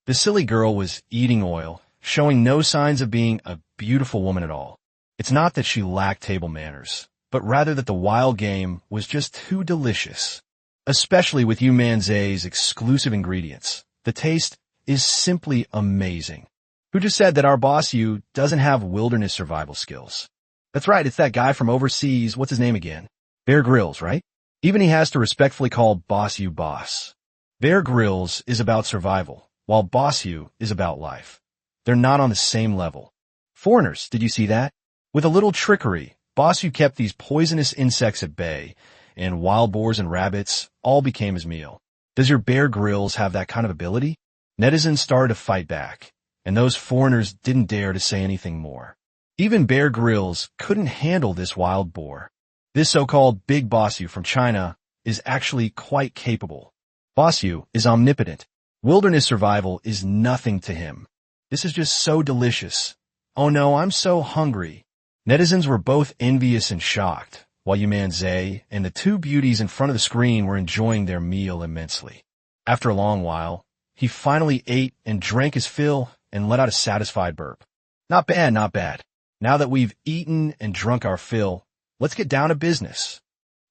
The silly girl was eating oil, showing no signs of being a beautiful woman at all. It's not that she lacked table manners, but rather that the wild game was just too delicious. Especially with Yu Manzai's exclusive ingredients. The taste is simply amazing. Who just said that our boss Yu doesn't have wilderness survival skills? That's right, it's that guy from overseas, what's his name again? Bear Grylls, right? Even he has to respectfully call Boss Yu boss. Bear Grylls is about survival, while Boss Yu is about life. They're not on the same level. Foreigners, did you see that? With a little trickery, Boss Yu kept these poisonous insects at bay, and wild boars and rabbits all became his meal. Does your Bear Grylls have that kind of ability? Netizens started to fight back, and those foreigners didn't dare to say anything more. Even Bear Grylls couldn't handle this wild boar. This so-called Big Boss Yu from China is actually quite capable. Boss Yu is omnipotent. Wilderness survival is nothing to him. This is just so delicious. Oh no, I'm so hungry. Netizens were both envious and shocked, while Yu Manzai and the two beauties in front of the screen were enjoying their meal immensely. After a long while, he finally ate and drank his fill and let out a satisfied burp. Not bad, not bad. Now that we've eaten and drunk our fill, let's get down to business.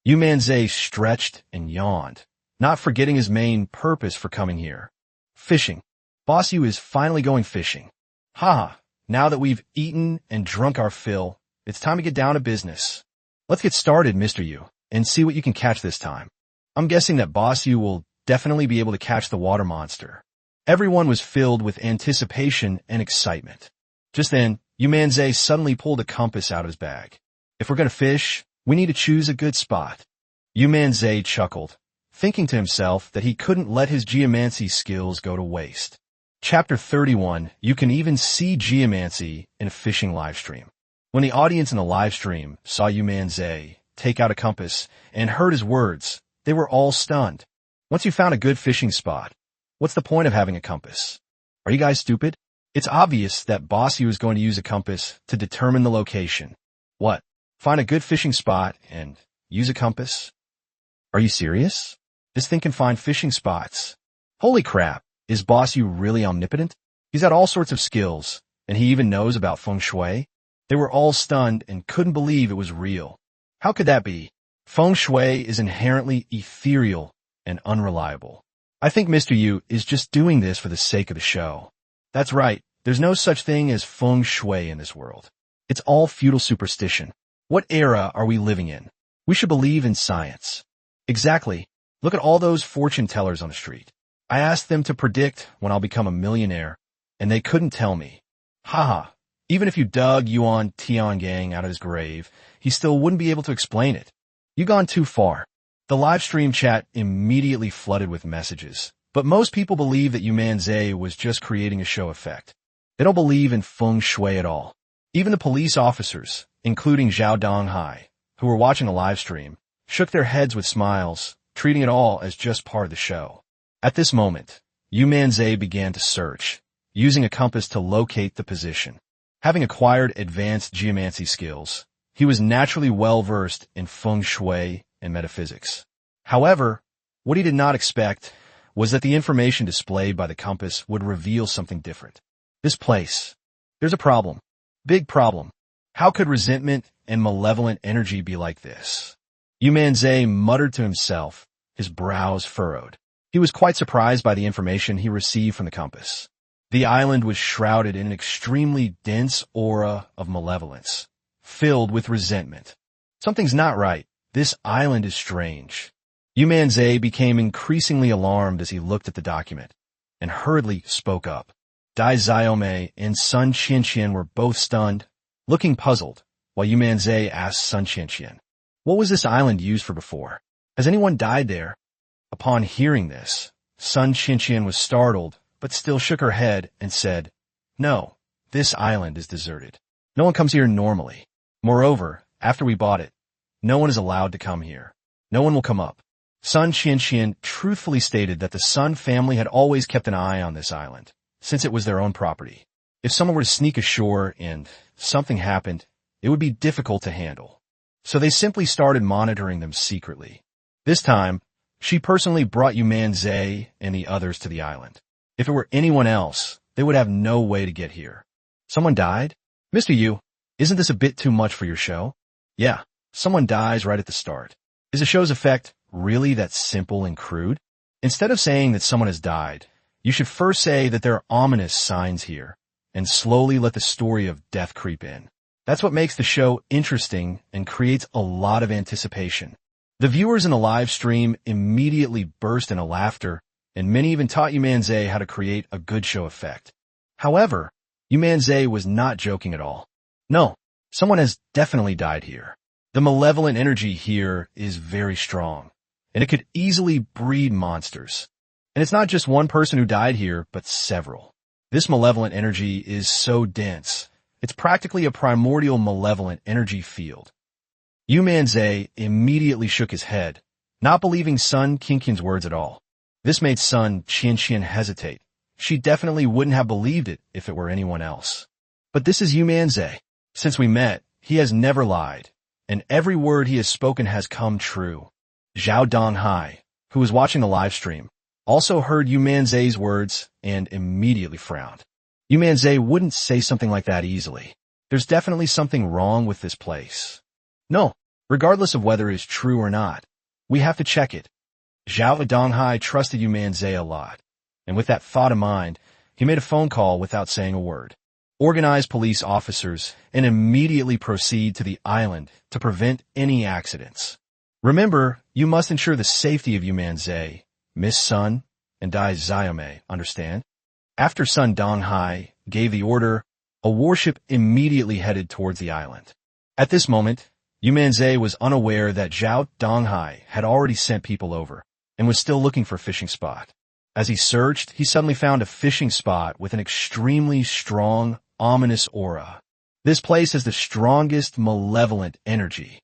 Yu Manzai stretched and yawned, not forgetting his main purpose for coming here. Fishing. Boss Yu is finally going fishing. Haha, now that we've eaten and drunk our fill, it's time to get down to business. Let's get started, Mr. Yu, and see what you can catch this time. I'm guessing that Boss Yu will definitely be able to catch the water monster. Everyone was filled with anticipation and excitement. Just then, Yu Manzai suddenly pulled a compass out of his bag. If we're going to fish, we need to choose a good spot. Yu Manzai chuckled, thinking to himself that he couldn't let his geomancy skills go to waste. Chapter 31, you can even see geomancy in a fishing livestream. When the audience in the livestream saw Yu Manzai take out a compass and heard his words, they were all stunned. Once you found a good fishing spot, what's the point of having a compass? Are you guys stupid? It's obvious that Boss Yu is going to use a compass to determine the location. What? Find a good fishing spot and use a compass? Are you serious? This thing can find fishing spots. Holy crap, is Boss Yu really omnipotent? He's got all sorts of skills, and he even knows about feng shui. They were all stunned and couldn't believe it was real. How could that be? Feng shui is inherently ethereal and unreliable. I think Mr. Yu is just doing this for the sake of the show. That's right, there's no such thing as feng shui in this world. It's all feudal superstition. What era are we living in? We should believe in science. Exactly. Look at all those fortune tellers on the street. I asked them to predict when I'll become a millionaire, and they couldn't tell me. Haha. Even if you dug Yuan Tiangang out of his grave, he still wouldn't be able to explain it. You've gone too far. The live stream chat immediately flooded with messages, but most people believe that Yu Manzai was just creating a show effect. They don't believe in feng shui at all. Even the police officers, including Zhao Donghai, who were watching the live stream, shook their heads with smiles, treating it all as just part of the show. At this moment, Yu Manzai began to search, using a compass to locate the position. Having acquired advanced geomancy skills, he was naturally well-versed in feng shui and metaphysics. However, what he did not expect was that the information displayed by the compass would reveal something different. This place. There's a problem. Big problem. How could resentment and malevolent energy be like this? Yu Manzai muttered to himself, his brows furrowed. He was quite surprised by the information he received from the compass. The island was shrouded in an extremely dense aura of malevolence, filled with resentment. Something's not right. This island is strange. Yu Manzai became increasingly alarmed as he looked at the document, and hurriedly spoke up. Dai Xiaomei and Sun Qianqian were both stunned, looking puzzled, while Yu Manzai asked Sun Qianqian, "What was this island used for before? Has anyone died there?" Upon hearing this, Sun Qianqian was startled, but still shook her head and said, "No, this island is deserted. No one comes here normally. Moreover, after we bought it, no one is allowed to come here. No one will come up." Sun Qianqian truthfully stated that the Sun family had always kept an eye on this island, since it was their own property. If someone were to sneak ashore and something happened, it would be difficult to handle. So they simply started monitoring them secretly. This time, she personally brought Yu Manzai and the others to the island. If it were anyone else, they would have no way to get here. Someone died? Mr. Yu, Isn't this a bit too much for your show? Yeah, someone dies right at the start. Is the show's effect really that simple and crude? Instead of saying that someone has died, you should first say that there are ominous signs here, and slowly let the story of death creep in. That's what makes the show interesting and creates a lot of anticipation. The viewers in the live stream immediately burst into laughter, and many even taught Yu Manzai how to create a good show effect. However, Yu Manzai was not joking at all. No, someone has definitely died here. The malevolent energy here is very strong, and it could easily breed monsters. And it's not just one person who died here, but several. This malevolent energy is so dense, it's practically a primordial malevolent energy field. Yu Manzai immediately shook his head, not believing Sun Qianqian's words at all. This made Sun Qianqian hesitate. She definitely wouldn't have believed it if it were anyone else. But this is Yu Manzai. Since we met, he has never lied, and every word he has spoken has come true. Zhao Donghai, who was watching the live stream, also heard Yu Manzai's words and immediately frowned. Yu Manzai wouldn't say something like that easily. There's definitely something wrong with this place. No, regardless of whether it is true or not, we have to check it. Zhao Donghai trusted Yu Manzai a lot, and with that thought in mind, he made a phone call without saying a word. Organize police officers and immediately proceed to the island to prevent any accidents. Remember, you must ensure the safety of Yu Manzai, Miss Sun, and Dai Xiaomei, understand? After Sun Donghai gave the order, a warship immediately headed towards the island. At this moment, Yu Manzai was unaware that Zhao Donghai had already sent people over and was still looking for a fishing spot. As he searched, he suddenly found a fishing spot with an extremely strong, ominous aura. This place has the strongest malevolent energy.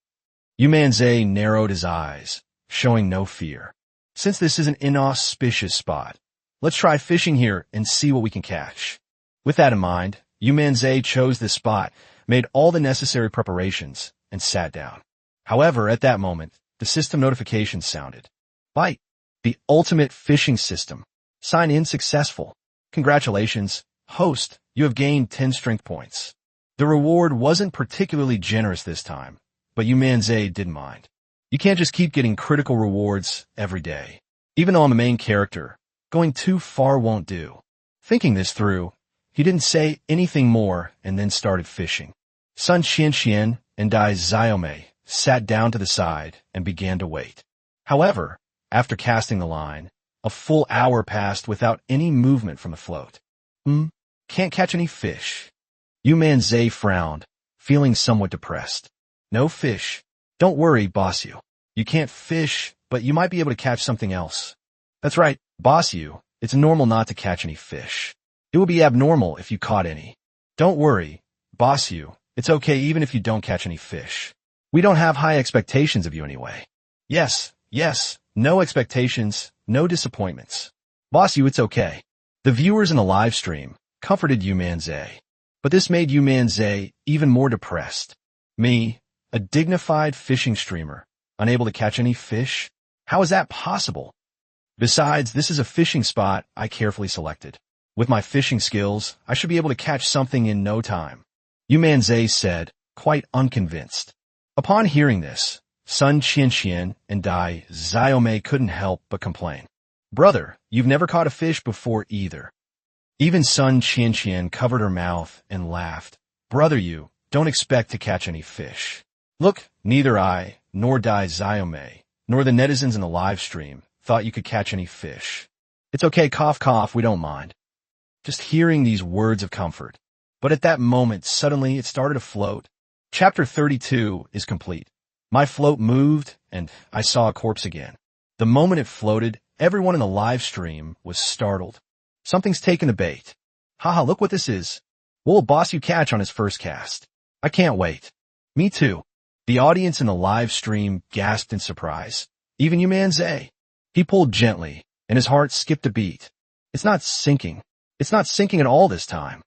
Yu Manzai narrowed his eyes, showing no fear. Since this is an inauspicious spot, let's try fishing here and see what we can catch. With that in mind, Yu Manzai chose this spot, made all the necessary preparations, and sat down. However, at that moment, the system notification sounded. Bite. The ultimate fishing system. Sign in successful. Congratulations, host, you have gained 10 strength points. The reward wasn't particularly generous this time, but Yu Manzai didn't mind. You can't just keep getting critical rewards every day. Even though I'm a main character, going too far won't do. Thinking this through, he didn't say anything more and then started fishing. Sun Qianqian and Dai Xiaomei sat down to the side and began to wait. However, after casting the line, a full hour passed without any movement from the float. Can't catch any fish. Yu Manzai frowned, feeling somewhat depressed. No fish. Don't worry, boss Yu. You can't fish, but you might be able to catch something else. That's right, boss Yu. It's normal not to catch any fish. It would be abnormal if you caught any. Don't worry, boss Yu. It's okay even if you don't catch any fish. We don't have high expectations of you anyway. Yes, no expectations, no disappointments. Boss Yu, it's okay. The viewers in the live stream comforted Yu Manzai, but this made Yu Manzai even more depressed. Me, a dignified fishing streamer, unable to catch any fish? How is that possible? Besides, this is a fishing spot I carefully selected. With my fishing skills, I should be able to catch something in no time. Yu Manzai said, quite unconvinced. Upon hearing this, Sun Qianqian and Dai Xiaomei couldn't help but complain. Brother, you've never caught a fish before either. Even Sun Qianqian covered her mouth and laughed. Brother, you don't expect to catch any fish. Look, neither I, nor Dai Xiaomei, nor the netizens in the live stream thought you could catch any fish. It's okay, cough cough, we don't mind. Just hearing these words of comfort. But at that moment, suddenly it started to float. Chapter 32 is complete. My float moved, and I saw a corpse again. The moment it floated, everyone in the live stream was startled. Something's taken the bait. Haha, look what this is. What will boss you catch on his first cast? I can't wait. Me too. The audience in the live stream gasped in surprise. Even Yu Manzai. He pulled gently, and his heart skipped a beat. It's not sinking. It's not sinking at all this time.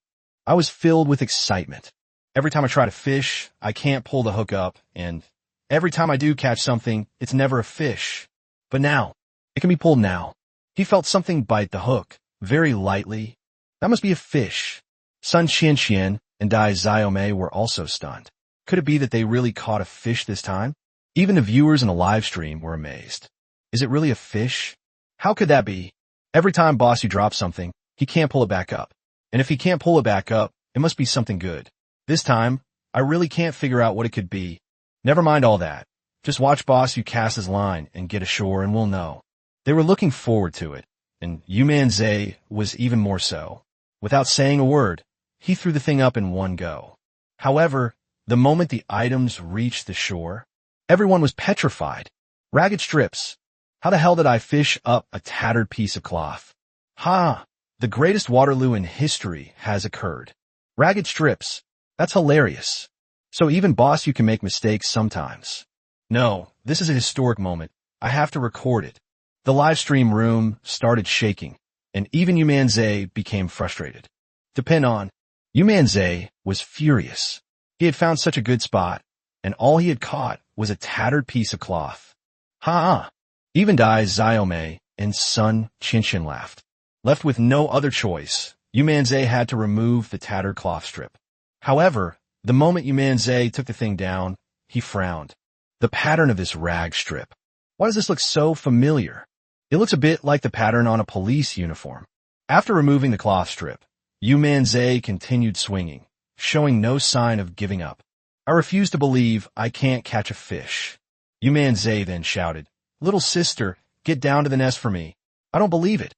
I was filled with excitement. Every time I try to fish, I can't pull the hook up, and every time I do catch something, it's never a fish. But now, it can be pulled now. He felt something bite the hook, very lightly. That must be a fish. Sun Qianqian and Dai Xiaomei were also stunned. Could it be that they really caught a fish this time? Even the viewers in the live stream were amazed. Is it really a fish? How could that be? Every time Boss Yu drops something, he can't pull it back up. And if he can't pull it back up, it must be something good. This time, I really can't figure out what it could be. Never mind all that. Just watch Boss Yu cast his line and get ashore and we'll know. They were looking forward to it, and Yu Manzai was even more so. Without saying a word, he threw the thing up in one go. However, the moment the items reached the shore, everyone was petrified. Ragged strips. How the hell did I fish up a tattered piece of cloth? Ha! The greatest Waterloo in history has occurred. Ragged strips. That's hilarious. So even Boss Yu can make mistakes sometimes. No, this is a historic moment. I have to record it. The live stream room started shaking, and even Yu Manzai became frustrated. Depend on. Yu Manzai was furious. He had found such a good spot, and all he had caught was a tattered piece of cloth. Ha! Even Dai Xiaomei and Sun Qinshan laughed. Left with no other choice, Yu Manzai had to remove the tattered cloth strip. However, the moment Yu Manzai took the thing down, he frowned. The pattern of this rag strip. Why does this look so familiar? It looks a bit like the pattern on a police uniform. After removing the cloth strip, Yu Manzai continued swinging, showing no sign of giving up. I refuse to believe I can't catch a fish. Yu Manzai then shouted, "Little sister, get down to the nest for me. I don't believe it."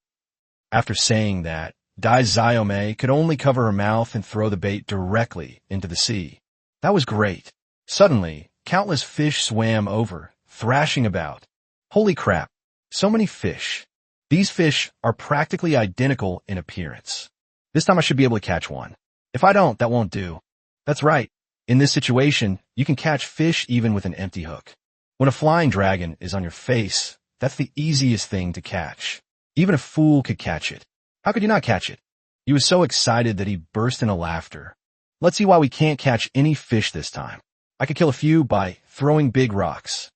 After saying that, Dai Xiaomei could only cover her mouth and throw the bait directly into the sea. That was great. Suddenly, countless fish swam over, thrashing about. Holy crap, so many fish. These fish are practically identical in appearance. This time I should be able to catch one. If I don't, that won't do. That's right. In this situation, you can catch fish even with an empty hook. When a flying dragon is on your face, that's the easiest thing to catch. Even a fool could catch it. How could you not catch it? He was so excited that he burst into laughter. Let's see why we can't catch any fish this time. I could kill a few by throwing big rocks.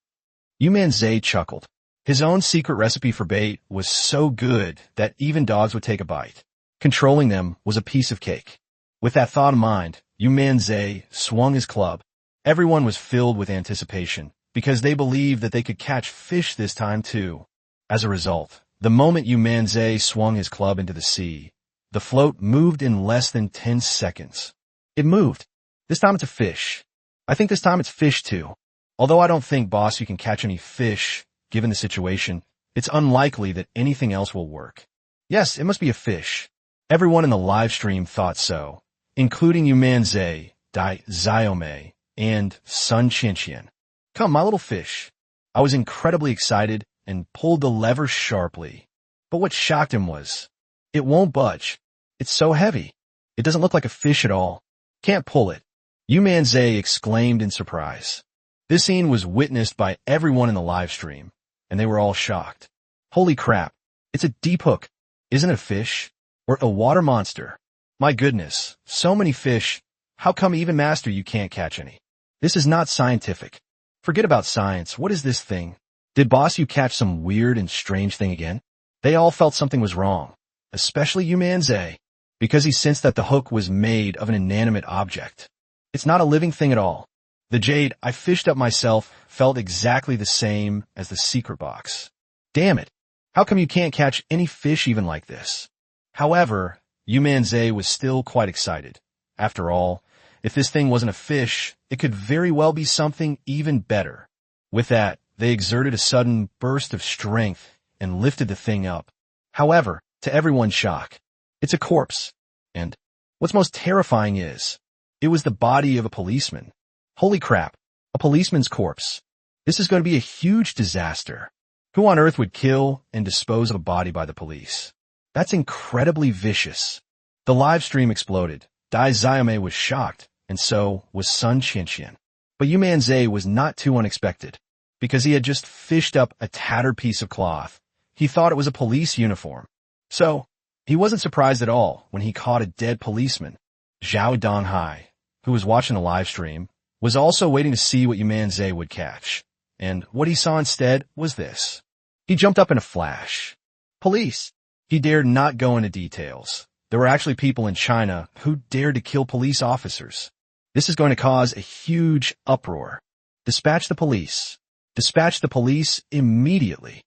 Yu Manzai chuckled. His own secret recipe for bait was so good that even dogs would take a bite. Controlling them was a piece of cake. With that thought in mind, Yu Manzai swung his club. Everyone was filled with anticipation because they believed that they could catch fish this time too. As a result, the moment Yu Manzai swung his club into the sea, the float moved in less than 10 seconds. It moved. This time it's a fish. I think this time it's fish too. Although I don't think Boss Yu can catch any fish, given the situation, it's unlikely that anything else will work. Yes, it must be a fish. Everyone in the live stream thought so, including Yu Manzai, Dai Xiaomei, and Sun Qinshan. Come, my little fish. I was incredibly excited and pulled the lever sharply. But what shocked him was, it won't budge. It's so heavy. It doesn't look like a fish at all. Can't pull it. Yu Manzai exclaimed in surprise. This scene was witnessed by everyone in the live stream, and they were all shocked. Holy crap, it's a deep hook. Isn't it a fish? Or a water monster? My goodness, so many fish. How come even Master you can't catch any? This is not scientific. Forget about science. What is this thing? Did Boss Yu catch some weird and strange thing again? They all felt something was wrong, especially Yu Manzai, because he sensed that the hook was made of an inanimate object. It's not a living thing at all. The jade I fished up myself felt exactly the same as the secret box. Damn it. How come you can't catch any fish even like this? However, Yu Manzai was still quite excited. After all, if this thing wasn't a fish, it could very well be something even better. With that, they exerted a sudden burst of strength and lifted the thing up. However, to everyone's shock, it's a corpse. And what's most terrifying is, it was the body of a policeman. Holy crap, a policeman's corpse. This is going to be a huge disaster. Who on earth would kill and dispose of a body by the police? That's incredibly vicious. The live stream exploded. Dai Xiaomei was shocked, and so was Sun Qinshan. But Yu Manzai was not too unexpected, because he had just fished up a tattered piece of cloth. He thought it was a police uniform. So, he wasn't surprised at all when he caught a dead policeman. Zhao Donghai, who was watching the live stream, was also waiting to see what Yu Manzai would catch. And what he saw instead was this. He jumped up in a flash. Police! He dared not go into details, There were actually people in China who dared to kill police officers. This is going to cause a huge uproar. Dispatch the police. Dispatch the police immediately.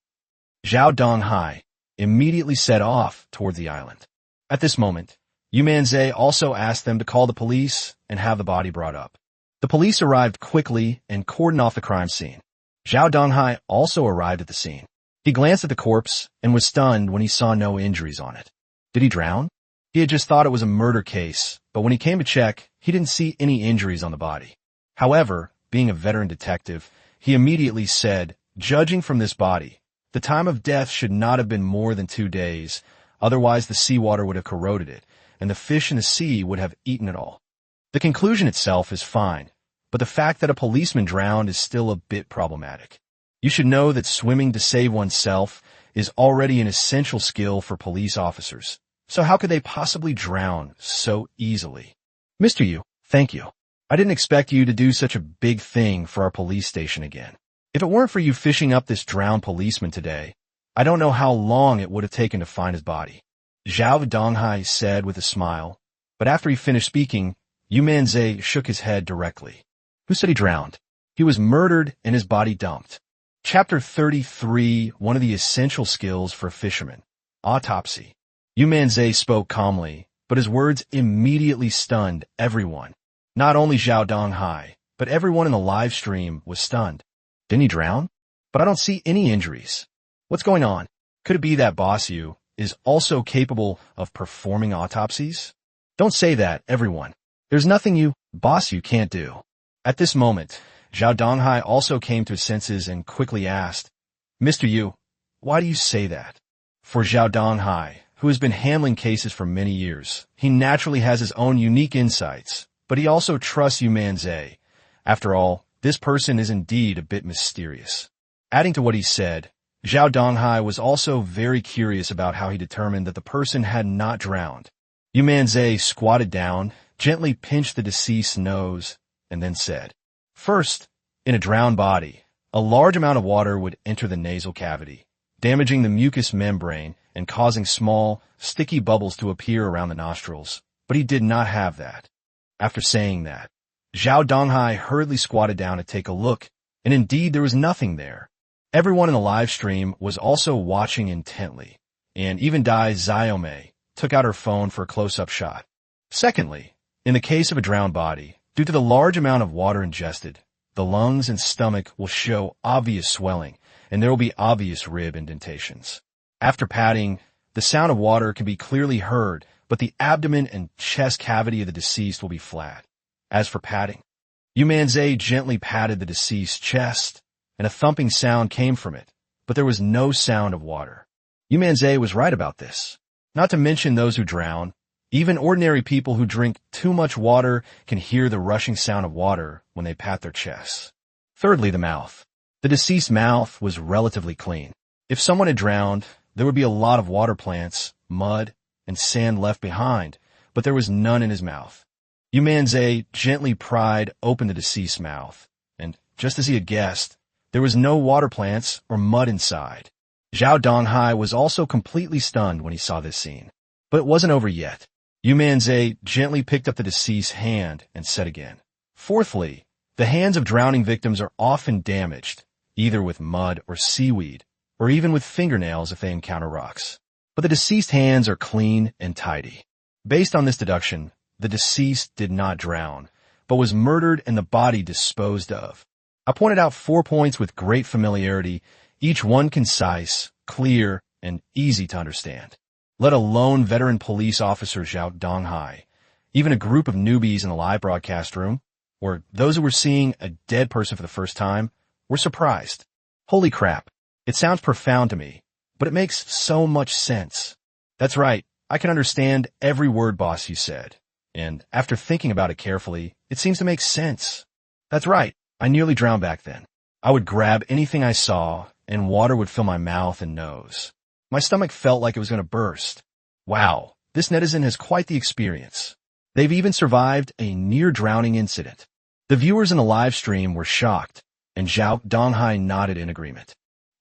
Zhao Donghai immediately set off toward the island. At this moment, Yu Manzai also asked them to call the police and have the body brought up. The police arrived quickly and cordoned off the crime scene. Zhao Donghai also arrived at the scene. He glanced at the corpse and was stunned when he saw no injuries on it. Did he drown? He had just thought it was a murder case, but when he came to check, he didn't see any injuries on the body. However, being a veteran detective, he immediately said, judging from this body, the time of death should not have been more than 2 days, otherwise the seawater would have corroded it, and the fish in the sea would have eaten it all. The conclusion itself is fine, but the fact that a policeman drowned is still a bit problematic. You should know that swimming to save oneself is already an essential skill for police officers. So how could they possibly drown so easily? Mr. Yu, thank you. I didn't expect you to do such a big thing for our police station again. If it weren't for you fishing up this drowned policeman today, I don't know how long it would have taken to find his body. Zhao Donghai said with a smile, but after he finished speaking, Yu Manzai shook his head directly. Who said he drowned? He was murdered and his body dumped. Chapter 33, one of the essential skills for a fisherman. Autopsy. Yu Manzai spoke calmly, but his words immediately stunned everyone. Not only Zhao Donghai, but everyone in the live stream was stunned. Didn't he drown? But I don't see any injuries. What's going on? Could it be that Boss Yu is also capable of performing autopsies? Don't say that, everyone. There's nothing Boss Yu can't do. At this moment, Zhao Donghai also came to his senses and quickly asked, Mr. Yu, why do you say that? For Zhao Donghai, who has been handling cases for many years, he naturally has his own unique insights, but he also trusts Yu Manzai. After all, this person is indeed a bit mysterious. Adding to what he said, Zhao Donghai was also very curious about how he determined that the person had not drowned. Yu Manzai squatted down, gently pinched the deceased's nose, and then said, First, in a drowned body, a large amount of water would enter the nasal cavity, damaging the mucous membrane and causing small, sticky bubbles to appear around the nostrils. But he did not have that. After saying that, Zhao Donghai hurriedly squatted down to take a look, and indeed there was nothing there. Everyone in the live stream was also watching intently, and even Dai Xiaomei took out her phone for a close-up shot. Secondly, in the case of a drowned body, due to the large amount of water ingested, the lungs and stomach will show obvious swelling, and there will be obvious rib indentations. After patting, the sound of water can be clearly heard, but the abdomen and chest cavity of the deceased will be flat. As for patting, Yu Manzai gently patted the deceased's chest, and a thumping sound came from it, but there was no sound of water. Yu Manzai was right about this. Not to mention those who drown, even ordinary people who drink too much water can hear the rushing sound of water when they pat their chests. Thirdly, the mouth. The deceased's mouth was relatively clean. If someone had drowned, there would be a lot of water plants, mud, and sand left behind, but there was none in his mouth. Yu Manzai gently pried open the deceased's mouth, and just as he had guessed, there was no water plants or mud inside. Zhao Donghai was also completely stunned when he saw this scene. But it wasn't over yet. Yu Manzai gently picked up the deceased's hand and said again, Fourthly, the hands of drowning victims are often damaged, either with mud or seaweed, or even with fingernails if they encounter rocks. But the deceased's hands are clean and tidy. Based on this deduction, the deceased did not drown, but was murdered and the body disposed of. I pointed out 4 points with great familiarity, each one concise, clear, and easy to understand. Let alone veteran police officer Zhao Donghai, even a group of newbies in the live broadcast room, or those who were seeing a dead person for the first time, were surprised. Holy crap, it sounds profound to me, but it makes so much sense. That's right, I can understand every word Boss Yu said, and after thinking about it carefully, it seems to make sense. That's right, I nearly drowned back then. I would grab anything I saw, and water would fill my mouth and nose. My stomach felt like it was going to burst. Wow, this netizen has quite the experience. They've even survived a near-drowning incident. The viewers in the live stream were shocked, and Zhao Donghai nodded in agreement.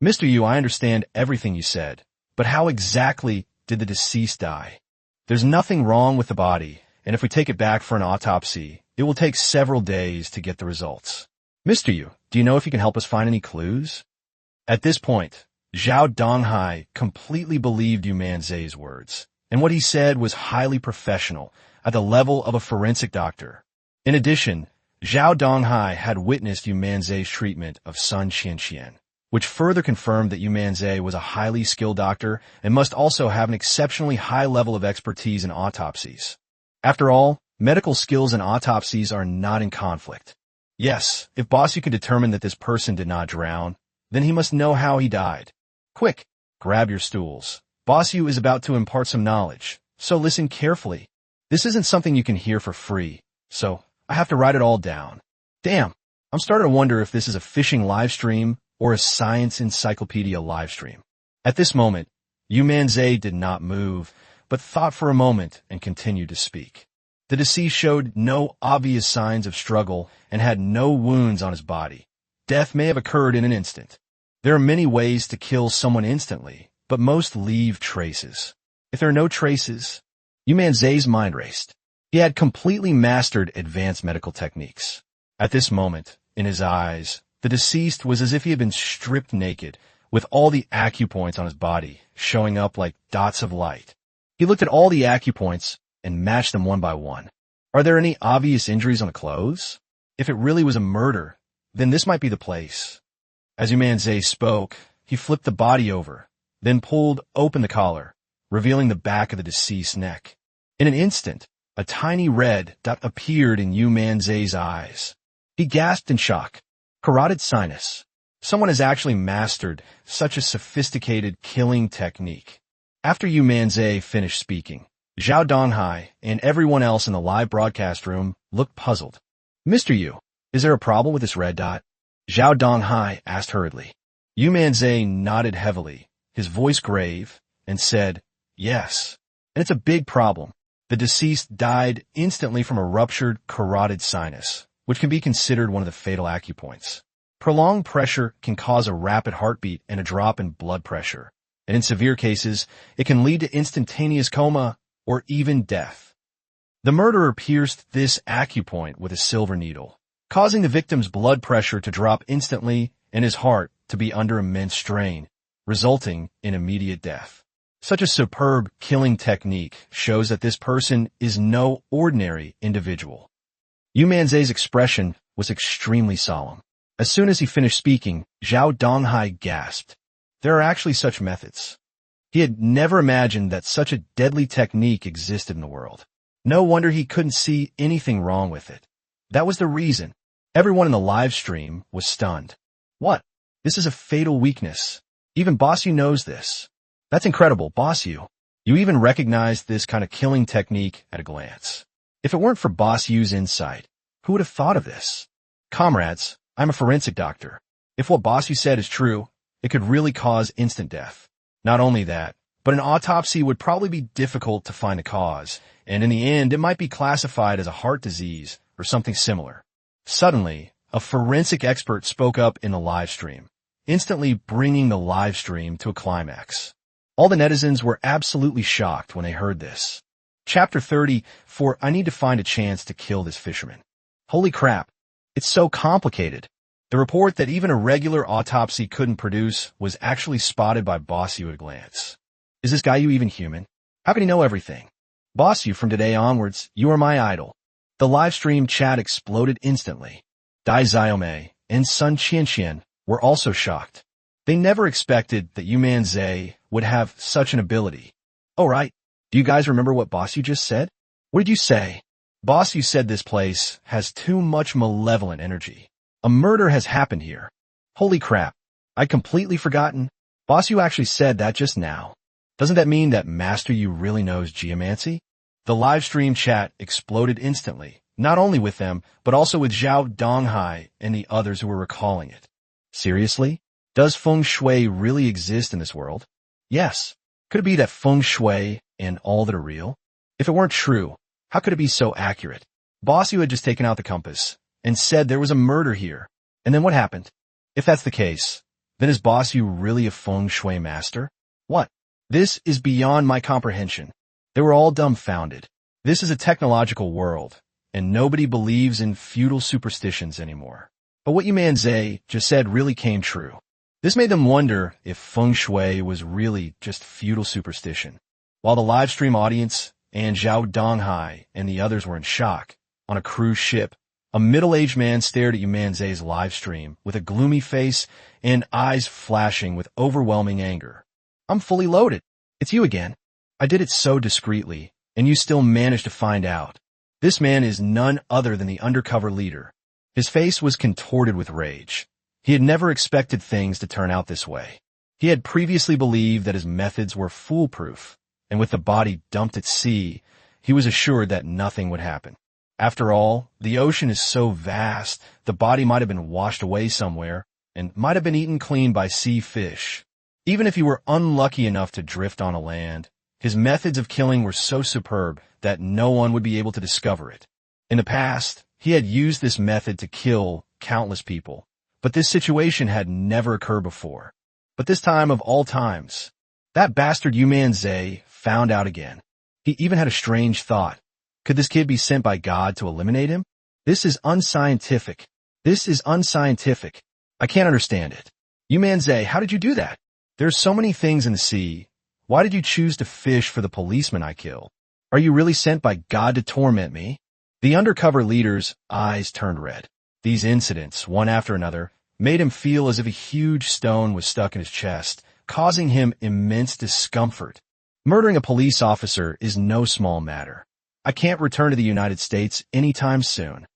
Mr. Yu, I understand everything you said, but how exactly did the deceased die? There's nothing wrong with the body, and if we take it back for an autopsy, it will take several days to get the results. Mr. Yu, do you know if you can help us find any clues? At this point, Zhao Donghai completely believed Yu Manzai's words, and what he said was highly professional, at the level of a forensic doctor. In addition, Zhao Donghai had witnessed Yu Manzai's treatment of Sun Qianqian, which further confirmed that Yu Manzai was a highly skilled doctor and must also have an exceptionally high level of expertise in autopsies. After all, medical skills and autopsies are not in conflict. Yes, if Boss Yu can determine that this person did not drown, then he must know how he died. Quick, grab your stools. Boss Yu is about to impart some knowledge, so listen carefully. This isn't something you can hear for free, so I have to write it all down. Damn, I'm starting to wonder if this is a fishing live stream or a science encyclopedia live stream. At this moment, Yu Manzai did not move, but thought for a moment and continued to speak. The deceased showed no obvious signs of struggle and had no wounds on his body. Death may have occurred in an instant. There are many ways to kill someone instantly, but most leave traces. If there are no traces, Yu Manzai's mind raced. He had completely mastered advanced medical techniques. At this moment, in his eyes, the deceased was as if he had been stripped naked, with all the acupoints on his body showing up like dots of light. He looked at all the acupoints and matched them one by one. Are there any obvious injuries on the clothes? If it really was a murder, then this might be the place. As Yu Manzai spoke, he flipped the body over, then pulled open the collar, revealing the back of the deceased's neck. In an instant, a tiny red dot appeared in Yu Manzai's eyes. He gasped in shock. Carotid sinus. Someone has actually mastered such a sophisticated killing technique. After Yu Manzai finished speaking, Zhao Donghai and everyone else in the live broadcast room looked puzzled. Mr. Yu, is there a problem with this red dot? Zhao Donghai asked hurriedly. Yu Manzai nodded heavily, his voice grave, and said, yes, and it's a big problem. The deceased died instantly from a ruptured carotid sinus, which can be considered one of the fatal acupoints. Prolonged pressure can cause a rapid heartbeat and a drop in blood pressure, and in severe cases, it can lead to instantaneous coma or even death. The murderer pierced this acupoint with a silver needle, causing the victim's blood pressure to drop instantly and his heart to be under immense strain, resulting in immediate death. Such a superb killing technique shows that this person is no ordinary individual. Yu Manzai's expression was extremely solemn. As soon as he finished speaking, Zhao Donghai gasped. There are actually such methods. He had never imagined that such a deadly technique existed in the world. No wonder he couldn't see anything wrong with it. That was the reason. Everyone in the live stream was stunned. What? This is a fatal weakness. Even Boss Yu knows this. That's incredible, Boss Yu. You even recognized this kind of killing technique at a glance. If it weren't for Boss Yu's insight, who would have thought of this? Comrades, I'm a forensic doctor. If what Boss Yu said is true, it could really cause instant death. Not only that, but an autopsy would probably be difficult to find a cause, and in the end, it might be classified as a heart disease or something similar. Suddenly, a forensic expert spoke up in the live stream, instantly bringing the live stream to a climax. All the netizens were absolutely shocked when they heard this. Chapter 30, for I need to find a chance to kill this fisherman. Holy crap, it's so complicated. The report that even a regular autopsy couldn't produce was actually spotted by Boss Yu at a glance. Is this guy even human? How can he know everything? Boss Yu, from today onwards, you are my idol. The live stream chat exploded instantly. Dai Xiaomei and Sun Qianqian were also shocked. They never expected that Yu Manzai would have such an ability. Oh right, do you guys remember what Boss Yu just said? What did you say? Boss Yu said this place has too much malevolent energy. A murder has happened here. Holy crap, I'd completely forgotten. Boss Yu actually said that just now. Doesn't that mean that Master Yu really knows geomancy? The live stream chat exploded instantly, not only with them, but also with Zhao Donghai and the others who were recalling it. Seriously? Does feng shui really exist in this world? Yes. Could it be that feng shui and all that are real? If it weren't true, how could it be so accurate? Boss Yu had just taken out the compass and said there was a murder here. And then what happened? If that's the case, then is Boss Yu really a feng shui master? What? This is beyond my comprehension. They were all dumbfounded. This is a technological world, and nobody believes in feudal superstitions anymore. But what Yu Manzai just said really came true. This made them wonder if feng shui was really just feudal superstition. While the live stream audience and Zhao Donghai and the others were in shock, on a cruise ship, a middle-aged man stared at Yu Manzai's live stream with a gloomy face and eyes flashing with overwhelming anger. "I'm fully loaded. It's you again. I did it so discreetly, and you still managed to find out." This man is none other than the undercover leader. His face was contorted with rage. He had never expected things to turn out this way. He had previously believed that his methods were foolproof, and with the body dumped at sea, he was assured that nothing would happen. After all, the ocean is so vast, the body might have been washed away somewhere, and might have been eaten clean by sea fish. Even if he were unlucky enough to drift on a land, his methods of killing were so superb that no one would be able to discover it. In the past, he had used this method to kill countless people, but this situation had never occurred before. But this time of all times, that bastard Yu Manzai found out again. He even had a strange thought. Could this kid be sent by God to eliminate him? This is unscientific. This is unscientific. I can't understand it. Yu Manzai, how did you do that? There are so many things in the sea. Why did you choose to fish for the policeman I killed? Are you really sent by God to torment me? The undercover leader's eyes turned red. These incidents, one after another, made him feel as if a huge stone was stuck in his chest, causing him immense discomfort. Murdering a police officer is no small matter. I can't return to the United States anytime soon.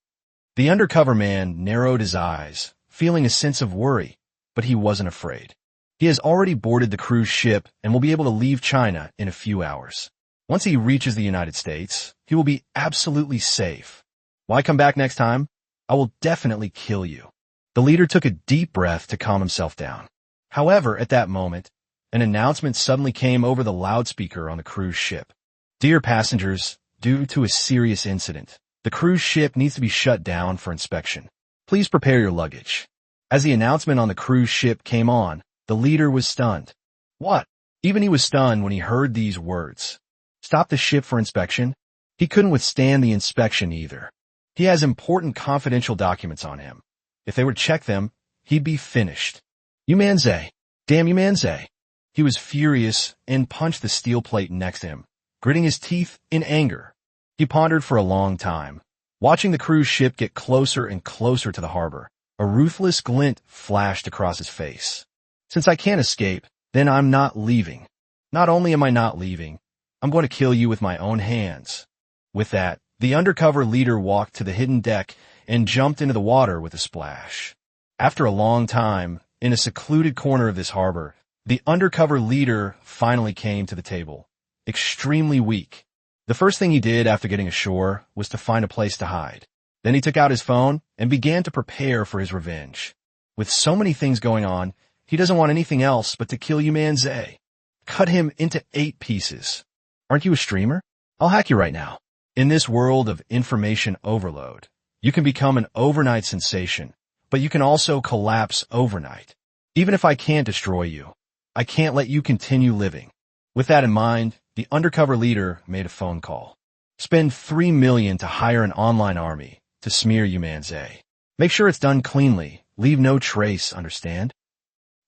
The undercover man narrowed his eyes, feeling a sense of worry, but he wasn't afraid. He has already boarded the cruise ship and will be able to leave China in a few hours. Once he reaches the United States, he will be absolutely safe. Why come back next time? I will definitely kill you. The leader took a deep breath to calm himself down. However, at that moment, an announcement suddenly came over the loudspeaker on the cruise ship. "Dear passengers, due to a serious incident, the cruise ship needs to be shut down for inspection. Please prepare your luggage." As the announcement on the cruise ship came on, the leader was stunned. What? Even he was stunned when he heard these words. Stop the ship for inspection? He couldn't withstand the inspection either. He has important confidential documents on him. If they were to check them, he'd be finished. Yu Manzai. Damn Yu Manzai. He was furious and punched the steel plate next to him, gritting his teeth in anger. He pondered for a long time, watching the cruise ship get closer and closer to the harbor. A ruthless glint flashed across his face. Since I can't escape, then I'm not leaving. Not only am I not leaving, I'm going to kill you with my own hands. With that, the undercover leader walked to the hidden deck and jumped into the water with a splash. After a long time, in a secluded corner of this harbor, the undercover leader finally came to the table, extremely weak. The first thing he did after getting ashore was to find a place to hide. Then he took out his phone and began to prepare for his revenge. With so many things going on, he doesn't want anything else but to kill Yu Manzai. Cut him into 8 pieces. Aren't you a streamer? I'll hack you right now. In this world of information overload, you can become an overnight sensation, but you can also collapse overnight. Even if I can't destroy you, I can't let you continue living. With that in mind, the undercover leader made a phone call. Spend $3 million to hire an online army to smear Yu Manzai. Make sure it's done cleanly. Leave no trace, understand?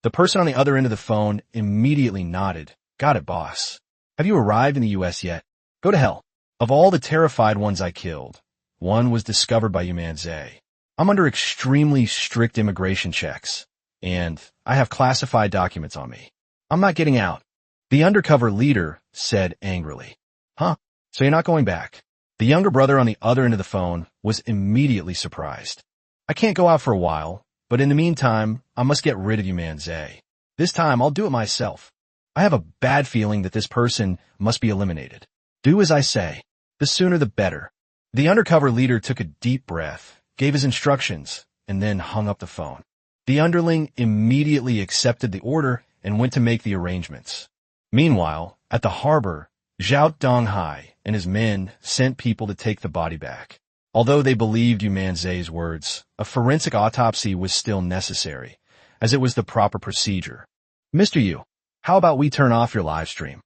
The person on the other end of the phone immediately nodded. Got it, boss. Have you arrived in the U.S. yet? Go to hell. Of all the terrified ones I killed, one was discovered by Yu Manzai. I'm under extremely strict immigration checks, and I have classified documents on me. I'm not getting out. The undercover leader said angrily. Huh? So you're not going back? The younger brother on the other end of the phone was immediately surprised. I can't go out for a while, but in the meantime, I must get rid of Yu Manzai. This time, I'll do it myself. I have a bad feeling that this person must be eliminated. Do as I say. The sooner the better. The undercover leader took a deep breath, gave his instructions, and then hung up the phone. The underling immediately accepted the order and went to make the arrangements. Meanwhile, at the harbor, Zhao Donghai and his men sent people to take the body back. Although they believed Yu Manzai's words, a forensic autopsy was still necessary, as it was the proper procedure. Mr. Yu, how about we turn off your live stream?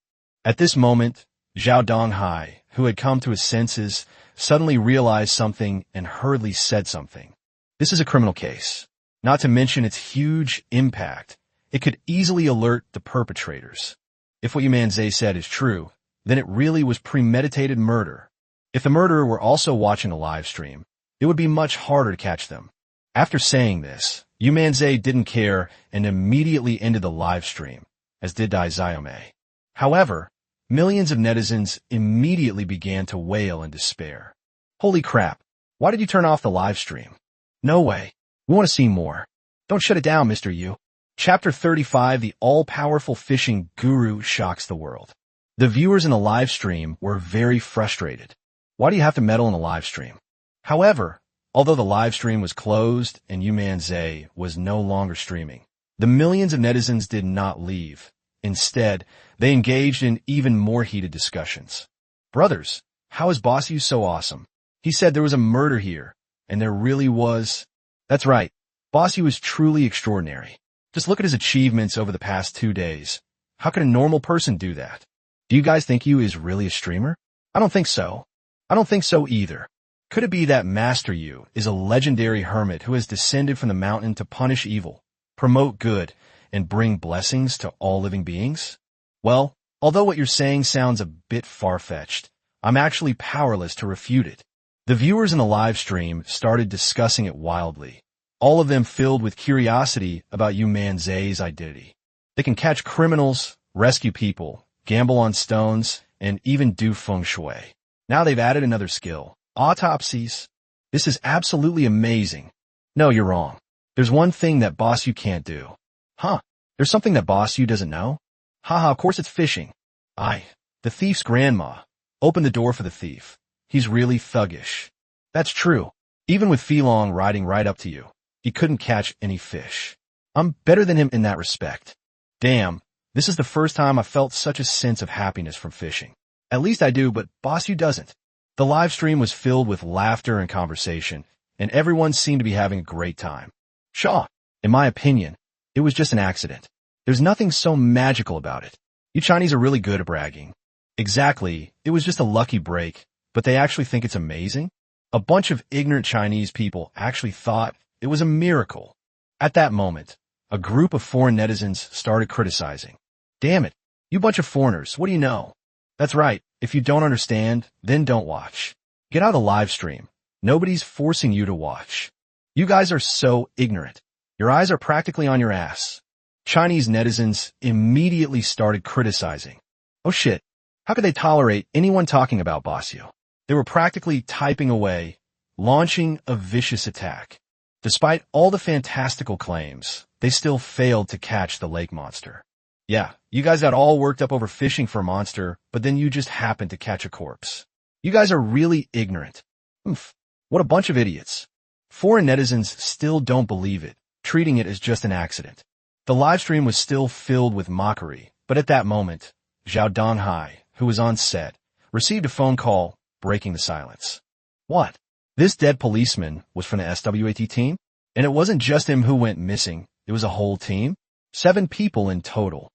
At this moment, Zhao Donghai, who had come to his senses, suddenly realized something and hurriedly said something. This is a criminal case. Not to mention its huge impact. It could easily alert the perpetrators. If what Yu Manzai said is true, then it really was premeditated murder. If the murderer were also watching a live stream, it would be much harder to catch them. After saying this, Yu Manzai didn't care and immediately ended the live stream, as did Dai Xiaomei. However, millions of netizens immediately began to wail in despair. Holy crap, why did you turn off the live stream? No way. We want to see more. Don't shut it down, Mr. Yu. Chapter 35, The All-Powerful Fishing Guru Shocks the World. The viewers in the live stream were very frustrated. Why do you have to meddle in the live stream? However, although the live stream was closed and Yu Manzai was no longer streaming, the millions of netizens did not leave. Instead, they engaged in even more heated discussions. Brothers, how is Boss Yu so awesome? He said there was a murder here, and there really was. That's right. Boss Yu is truly extraordinary. Just look at his achievements over the past 2 days. How can a normal person do that? Do you guys think Yu is really a streamer? I don't think so. I don't think so either. Could it be that Master Yu is a legendary hermit who has descended from the mountain to punish evil, promote good, and bring blessings to all living beings? Well, although what you're saying sounds a bit far-fetched, I'm actually powerless to refute it. The viewers in the live stream started discussing it wildly, all of them filled with curiosity about Yu Manzai's identity. They can catch criminals, rescue people, gamble on stones, and even do feng shui. Now they've added another skill, autopsies. This is absolutely amazing. No, you're wrong. There's one thing that Boss Yu can't do. Huh? There's something that Boss Yu doesn't know? Haha, of course it's fishing. The thief's grandma. Open the door for the thief. He's really thuggish. That's true. Even with Filong riding right up to you, he couldn't catch any fish. I'm better than him in that respect. Damn, this is the first time I felt such a sense of happiness from fishing. At least I do, but Boss Yu doesn't. The live stream was filled with laughter and conversation, and everyone seemed to be having a great time. Shaw, in my opinion, it was just an accident. There's nothing so magical about it. You Chinese are really good at bragging. Exactly, it was just a lucky break, but they actually think it's amazing? A bunch of ignorant Chinese people actually thought it was a miracle. At that moment, a group of foreign netizens started criticizing. Damn it, you bunch of foreigners, what do you know? That's right, if you don't understand, then don't watch. Get out of the live stream. Nobody's forcing you to watch. You guys are so ignorant. Your eyes are practically on your ass. Chinese netizens immediately started criticizing. Oh shit, how could they tolerate anyone talking about Boss Yu? They were practically typing away, launching a vicious attack. Despite all the fantastical claims, they still failed to catch the lake monster. Yeah, you guys got all worked up over fishing for a monster, but then you just happened to catch a corpse. You guys are really ignorant. Oof, what a bunch of idiots. Foreign netizens still don't believe it, treating it as just an accident. The live stream was still filled with mockery, but at that moment, Zhao Donghai, who was on set, received a phone call, breaking the silence. What? This dead policeman was from the SWAT team? And it wasn't just him who went missing, it was a whole team? 7 people in total.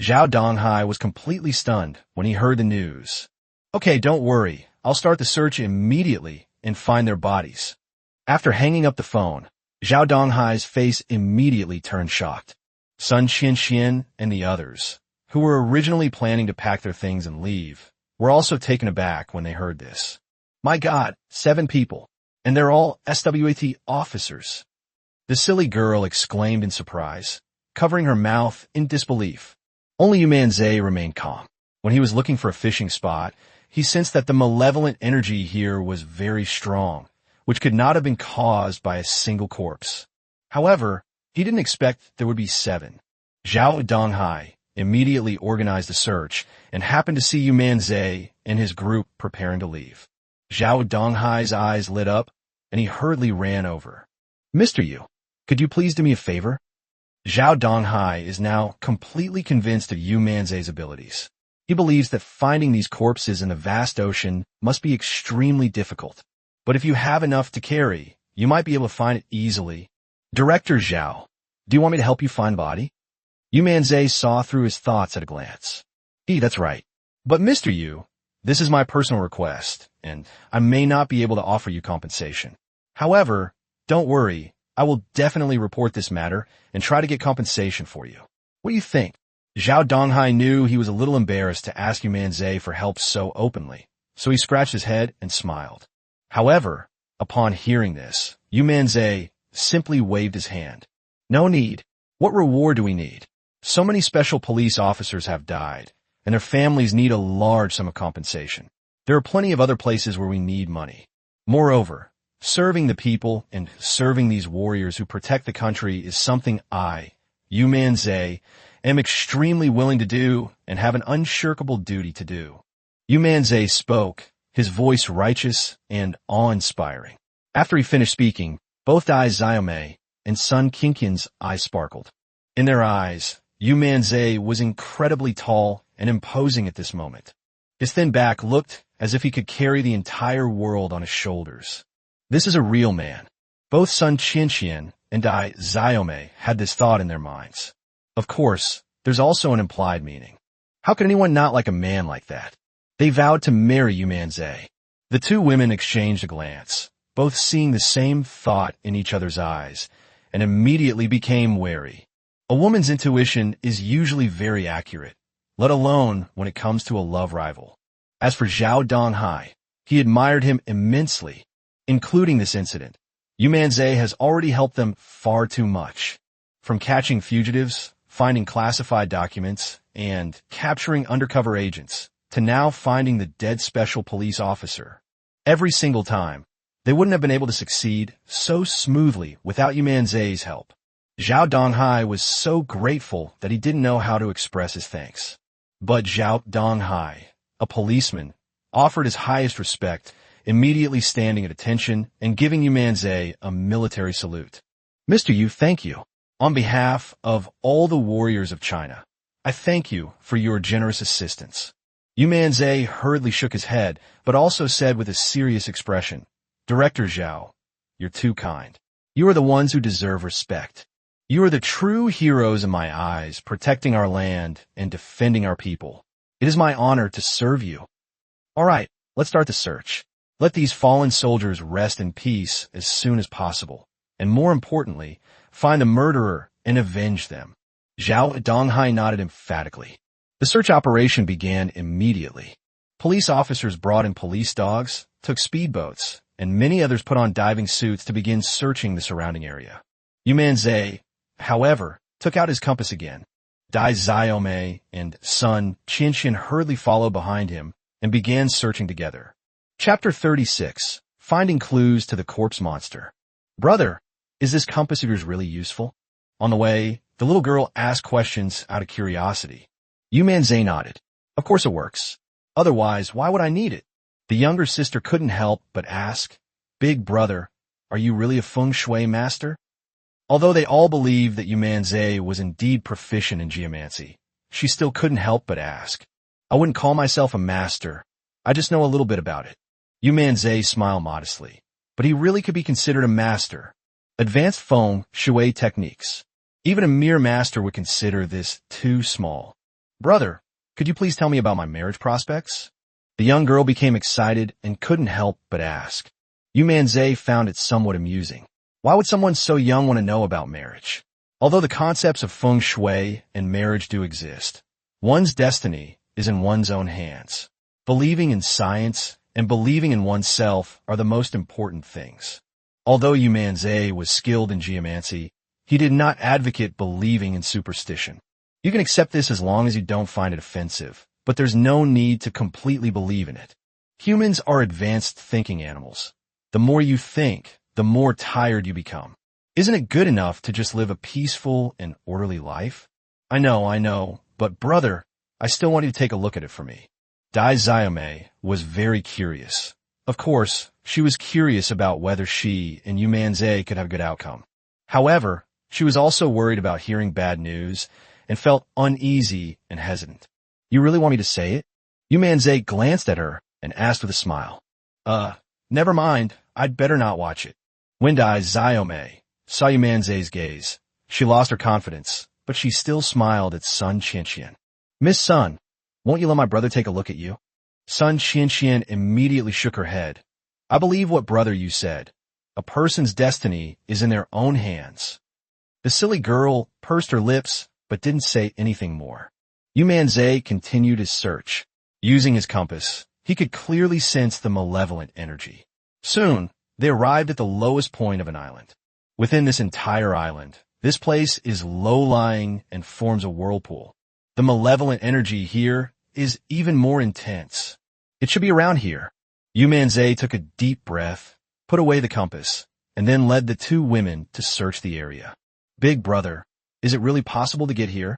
Zhao Donghai was completely stunned when he heard the news. Okay, don't worry, I'll start the search immediately and find their bodies. After hanging up the phone, Zhao Donghai's face immediately turned shocked. Sun Qianxian and the others, who were originally planning to pack their things and leave, were also taken aback when they heard this. My God, 7 people, and they're all SWAT officers. The silly girl exclaimed in surprise, covering her mouth in disbelief. Only Yu Manzai remained calm. When he was looking for a fishing spot, he sensed that the malevolent energy here was very strong, which could not have been caused by a single corpse. However, he didn't expect there would be 7. Zhao Donghai immediately organized a search and happened to see Yu Manzai and his group preparing to leave. Zhao Donghai's eyes lit up, and he hurriedly ran over. Mr. Yu, could you please do me a favor? Zhao Donghai is now completely convinced of Yu Manzai's abilities. He believes that finding these corpses in the vast ocean must be extremely difficult. But if you have enough to carry, you might be able to find it easily. Director Zhao, do you want me to help you find the body? Yu Manzai saw through his thoughts at a glance. That's right. But Mr. Yu, this is my personal request, and I may not be able to offer you compensation. However, don't worry, I will definitely report this matter and try to get compensation for you. What do you think? Zhao Donghai knew he was a little embarrassed to ask Yu Manzai for help so openly, so he scratched his head and smiled. However, upon hearing this, Yu Manzai simply waved his hand. No need. What reward do we need? So many special police officers have died, and their families need a large sum of compensation. There are plenty of other places where we need money. Moreover, serving the people and serving these warriors who protect the country is something I, Yu Manzai, am extremely willing to do and have an unshirkable duty to do. Yu Manzai spoke, his voice righteous and awe-inspiring. After he finished speaking, both Dai Xiaomei and Sun Qingqian's eyes sparkled. In their eyes, Yu Manzai was incredibly tall and imposing at this moment. His thin back looked as if he could carry the entire world on his shoulders. This is a real man. Both Sun Qingqian and Dai Xiaomei had this thought in their minds. Of course, there's also an implied meaning. How could anyone not like a man like that? They vowed to marry Yu Manzai. The two women exchanged a glance, both seeing the same thought in each other's eyes, and immediately became wary. A woman's intuition is usually very accurate, let alone when it comes to a love rival. As for Zhao Donghai, he admired him immensely, including this incident. Yu Manzai has already helped them far too much. From catching fugitives, finding classified documents, and capturing undercover agents, to now finding the dead special police officer. Every single time, they wouldn't have been able to succeed so smoothly without Yu Manzai's help. Zhao Donghai was so grateful that he didn't know how to express his thanks. But Zhao Donghai, a policeman, offered his highest respect, immediately standing at attention and giving Yu Manzai a military salute. Mr. Yu, thank you. On behalf of all the warriors of China, I thank you for your generous assistance. Yu Manzai hurriedly shook his head, but also said with a serious expression, Director Zhao, you're too kind. You are the ones who deserve respect. You are the true heroes in my eyes, protecting our land and defending our people. It is my honor to serve you. All right, let's start the search. Let these fallen soldiers rest in peace as soon as possible, and more importantly, find the murderer and avenge them. Zhao Donghai nodded emphatically. The search operation began immediately. Police officers brought in police dogs, took speedboats, and many others put on diving suits to begin searching the surrounding area. Yu Manzai, however, took out his compass again. Dai Xiaomei and Sun Qingqian hurriedly followed behind him and began searching together. Chapter 36. Finding Clues to the Corpse Monster. Brother, is this compass of yours really useful? On the way, the little girl asked questions out of curiosity. Yu Manzai nodded. Of course it works. Otherwise, why would I need it? The younger sister couldn't help but ask, Big brother, are you really a feng shui master? Although they all believed that Yu Manzai was indeed proficient in geomancy, she still couldn't help but ask. I wouldn't call myself a master. I just know a little bit about it. Yu Manzai smiled modestly, but he really could be considered a master. Advanced feng shui techniques. Even a mere master would consider this too small. Brother, could you please tell me about my marriage prospects? The young girl became excited and couldn't help but ask. Yu Manzai found it somewhat amusing. Why would someone so young want to know about marriage? Although the concepts of feng shui and marriage do exist, one's destiny is in one's own hands. Believing in science and believing in oneself are the most important things. Although Yu Manzai was skilled in geomancy, he did not advocate believing in superstition. You can accept this as long as you don't find it offensive, but there's no need to completely believe in it. Humans are advanced thinking animals. The more you think, the more tired you become. Isn't it good enough to just live a peaceful and orderly life? I know, but brother, I still want you to take a look at it for me. Dai Xiaomei was very curious. Of course, she was curious about whether she and Yu Manzai could have a good outcome. However, she was also worried about hearing bad news and felt uneasy and hesitant. You really want me to say it? Yu Manzai glanced at her and asked with a smile. Never mind, I'd better not watch it. When Dai Xiaomei saw Yu Manzai's gaze, she lost her confidence, but she still smiled at Sun Qingqian. Miss Sun, Won't you let my brother take a look at you? Sun Qianqian immediately shook her head. I believe what brother you said. A person's destiny is in their own hands. The silly girl pursed her lips, but didn't say anything more. Yu Manzai continued his search. Using his compass, he could clearly sense the malevolent energy. Soon, they arrived at the lowest point of an island. Within this entire island, this place is low-lying and forms a whirlpool. The malevolent energy here is even more intense. It should be around here. Yu Manzai took a deep breath, put away the compass, and then led the two women to search the area. Big brother, is it really possible to get here?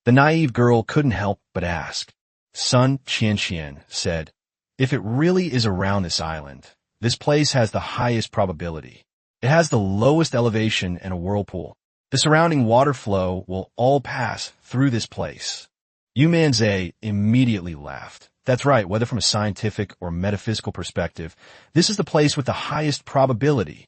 The naive girl couldn't help but ask. Sun Qianqian said, if it really is around this island, this place has the highest probability. It has the lowest elevation and a whirlpool. The surrounding water flow will all pass through this place. Yu Manzai immediately laughed. That's right, whether from a scientific or metaphysical perspective, this is the place with the highest probability.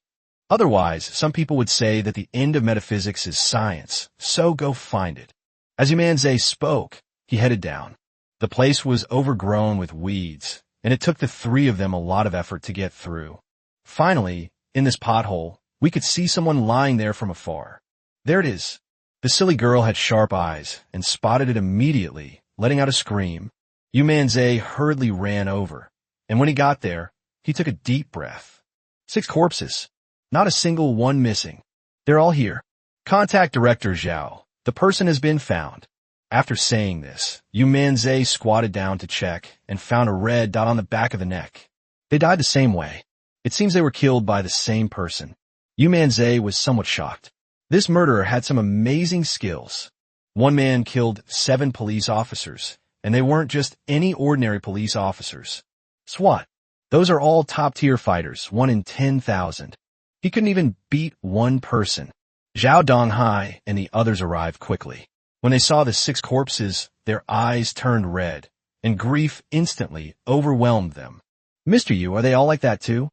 Otherwise, some people would say that the end of metaphysics is science, so go find it. As Yu Manzai spoke, he headed down. The place was overgrown with weeds, and it took the three of them a lot of effort to get through. Finally, in this pothole, we could see someone lying there from afar. There it is. The silly girl had sharp eyes and spotted it immediately, letting out a scream. Yu Manzai hurriedly ran over, and when he got there, he took a deep breath. 6 corpses. Not a single one missing. They're all here. Contact Director Zhao. The person has been found. After saying this, Yu Manzai squatted down to check and found a red dot on the back of the neck. They died the same way. It seems they were killed by the same person. Yu Manzai was somewhat shocked. This murderer had some amazing skills. One man killed 7 police officers, and they weren't just any ordinary police officers. SWAT. Those are all top-tier fighters, 1 in 10,000. He couldn't even beat one person. Zhao Donghai and the others arrived quickly. When they saw the 6 corpses, their eyes turned red, and grief instantly overwhelmed them. Mr. Yu, are they all like that too?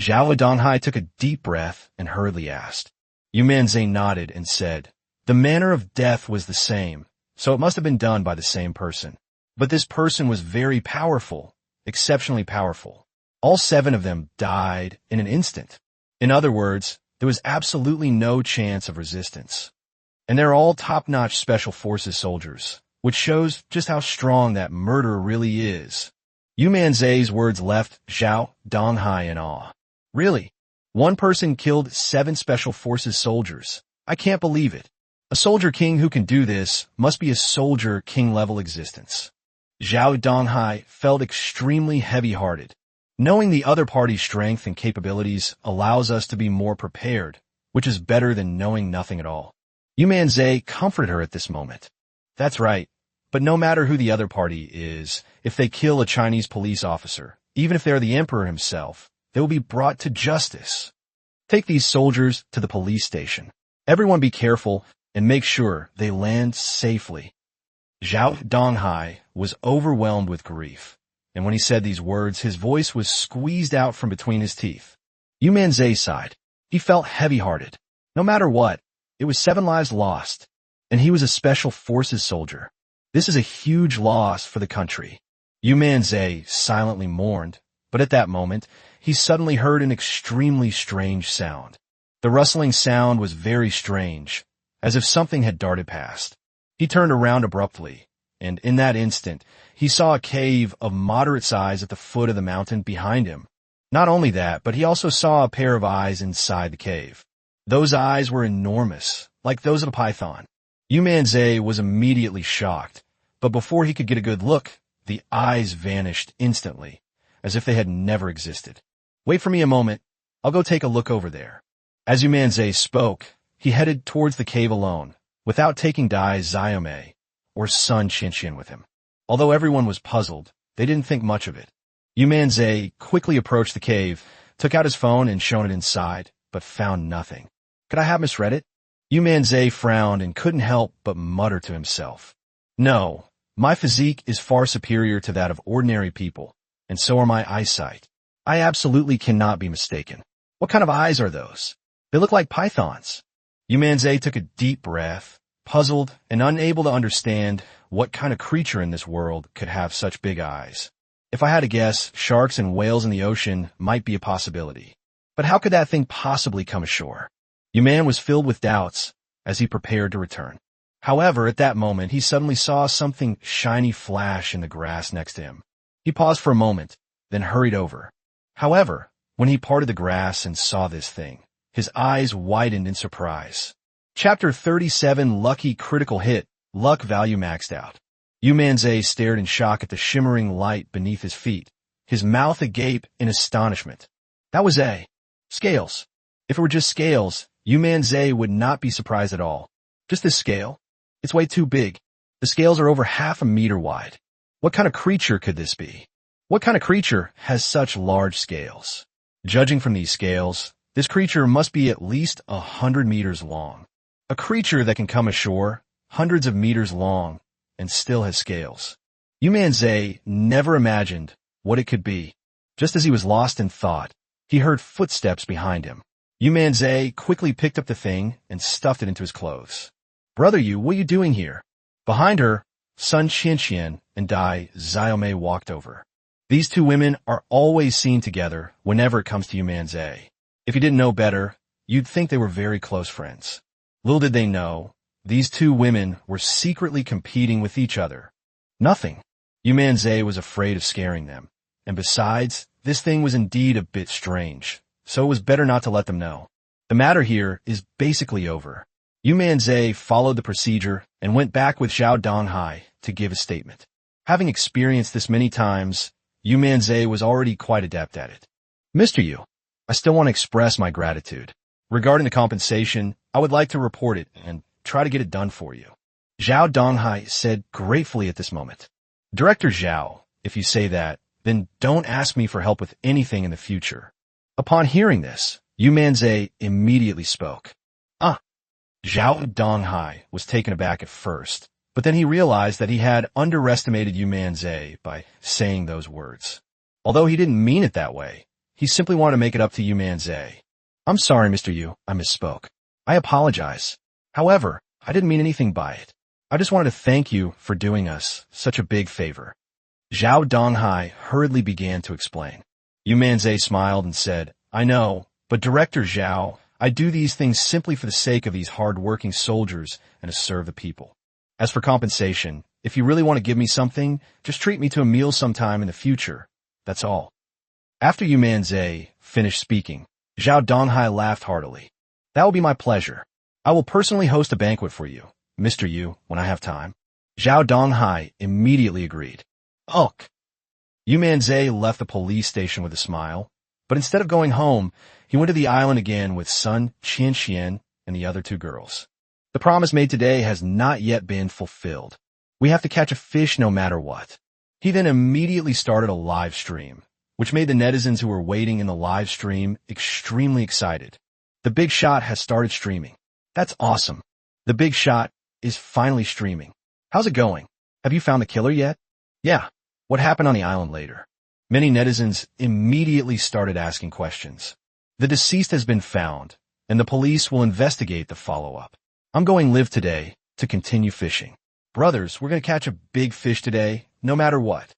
Zhao Donghai took a deep breath and hurriedly asked. Yu Manzai nodded and said, the manner of death was the same, so it must have been done by the same person. But this person was very powerful, exceptionally powerful. All 7 of them died in an instant. In other words, there was absolutely no chance of resistance. And they're all top-notch Special Forces soldiers, which shows just how strong that murderer really is. Yu Manzai's words left Zhao Donghai in awe. Really? One person killed 7 Special Forces soldiers. I can't believe it. A soldier king who can do this must be a soldier king-level existence. Zhao Donghai felt extremely heavy-hearted. Knowing the other party's strength and capabilities allows us to be more prepared, which is better than knowing nothing at all. Yu Manzai comforted her at this moment. That's right, but no matter who the other party is, if they kill a Chinese police officer, even if they're the emperor himself, they will be brought to justice. Take these soldiers to the police station. Everyone be careful and make sure they land safely. Zhao Donghai was overwhelmed with grief, and when he said these words, his voice was squeezed out from between his teeth. Yu Manzai sighed. He felt heavy-hearted. No matter what, it was 7 lives lost, and he was a Special Forces soldier. This is a huge loss for the country. Yu Manzai silently mourned, but at that moment, he suddenly heard an extremely strange sound. The rustling sound was very strange, as if something had darted past. He turned around abruptly, and in that instant, he saw a cave of moderate size at the foot of the mountain behind him. Not only that, but he also saw a pair of eyes inside the cave. Those eyes were enormous, like those of a python. Yu Manzai was immediately shocked, but before he could get a good look, the eyes vanished instantly, as if they had never existed. Wait for me a moment. I'll go take a look over there. As Yu Manzai spoke, he headed towards the cave alone, without taking Dai Xiaomei or Sun Qianqian with him. Although everyone was puzzled, they didn't think much of it. Yu Manzai quickly approached the cave, took out his phone and shone it inside, but found nothing. Could I have misread it? Yu Manzai frowned and couldn't help but mutter to himself. No, my physique is far superior to that of ordinary people, and so are my eyesight. I absolutely cannot be mistaken. What kind of eyes are those? They look like pythons. Yu Manzai took a deep breath, puzzled and unable to understand what kind of creature in this world could have such big eyes. If I had to guess, sharks and whales in the ocean might be a possibility. But how could that thing possibly come ashore? Yu Man was filled with doubts as he prepared to return. However, at that moment, he suddenly saw something shiny flash in the grass next to him. He paused for a moment, then hurried over. However, when he parted the grass and saw this thing, his eyes widened in surprise. Chapter 37, Lucky Critical Hit, Luck Value Maxed Out. Yu Manzai stared in shock at the shimmering light beneath his feet, his mouth agape in astonishment. That was scales. If it were just scales, Yu Manzai would not be surprised at all. Just this scale? It's way too big. The scales are over half a meter wide. What kind of creature could this be? What kind of creature has such large scales? Judging from these scales, this creature must be at least 100 meters long. A creature that can come ashore, hundreds of meters long, and still has scales. Yu Manzai never imagined what it could be. Just as he was lost in thought, he heard footsteps behind him. Yu Manzai quickly picked up the thing and stuffed it into his clothes. Brother Yu, what are you doing here? Behind her, Sun Qianqian and Dai Xiaomei walked over. These two women are always seen together whenever it comes to Yu Manzai. If you didn't know better, you'd think they were very close friends. Little did they know, these two women were secretly competing with each other. Nothing. Yu Manzai was afraid of scaring them. And besides, this thing was indeed a bit strange, so it was better not to let them know. The matter here is basically over. Yu Manzai followed the procedure and went back with Zhao Donghai to give a statement. Having experienced this many times, Yu Manzai was already quite adept at it. Mr. Yu, I still want to express my gratitude. Regarding the compensation, I would like to report it and try to get it done for you. Zhao Donghai said gratefully at this moment. Director Zhao, if you say that, then don't ask me for help with anything in the future. Upon hearing this, Yu Manzai immediately spoke. Zhao Donghai was taken aback at first, but then he realized that he had underestimated Yu Manzai by saying those words. Although he didn't mean it that way, he simply wanted to make it up to Yu Manzai. I'm sorry, Mr. Yu, I misspoke. I apologize. However, I didn't mean anything by it. I just wanted to thank you for doing us such a big favor. Zhao Donghai hurriedly began to explain. Yu Manzai smiled and said, I know, but Director Zhao, I do these things simply for the sake of these hard-working soldiers and to serve the people. As for compensation, if you really want to give me something, just treat me to a meal sometime in the future. That's all. After Yu Manzai finished speaking, Zhao Donghai laughed heartily. That will be my pleasure. I will personally host a banquet for you, Mr. Yu, when I have time. Zhao Donghai immediately agreed. Ugh. Yu Manzai left the police station with a smile, but instead of going home, he went to the island again with Sun Qianqian and the other two girls. The promise made today has not yet been fulfilled. We have to catch a fish no matter what. He then immediately started a live stream, which made the netizens who were waiting in the live stream extremely excited. The Big Shot has started streaming. That's awesome. The Big Shot is finally streaming. How's it going? Have you found the killer yet? Yeah. What happened on the island later? Many netizens immediately started asking questions. The deceased has been found, and the police will investigate the follow-up. I'm going live today to continue fishing. Brothers, we're going to catch a big fish today, no matter what.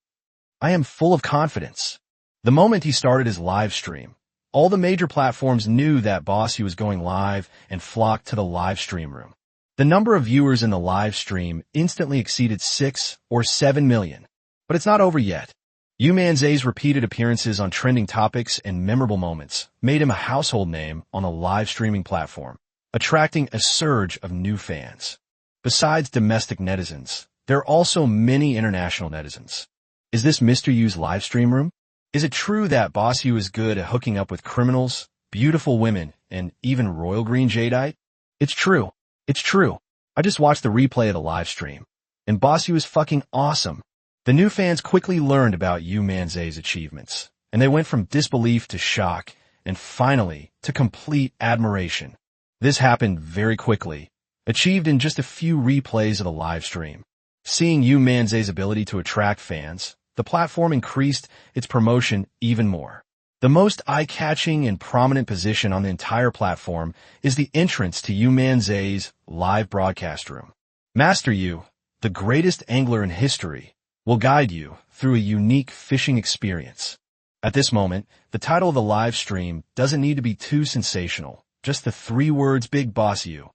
I am full of confidence. The moment he started his live stream, all the major platforms knew that Bossy was going live and flocked to the live stream room. The number of viewers in the live stream instantly exceeded 6 or 7 million. But it's not over yet. Yu Manzai's repeated appearances on trending topics and memorable moments made him a household name on the live streaming platform, attracting a surge of new fans. Besides domestic netizens, there are also many international netizens. Is this Mr. Yu's live stream room? Is it true that Boss Yu is good at hooking up with criminals, beautiful women, and even royal green jadeite? It's true. It's true. I just watched the replay of the live stream, and Boss Yu is fucking awesome. The new fans quickly learned about Yu Manzai's achievements, and they went from disbelief to shock, and finally to complete admiration. This happened very quickly, achieved in just a few replays of the live stream. Seeing Yu Manzai's ability to attract fans, the platform increased its promotion even more. The most eye-catching and prominent position on the entire platform is the entrance to Yu Manzai's live broadcast room. Master Yu, the greatest angler in history, will guide you through a unique fishing experience. At this moment, the title of the live stream doesn't need to be too sensational. Just the 3 words Big Boss Yu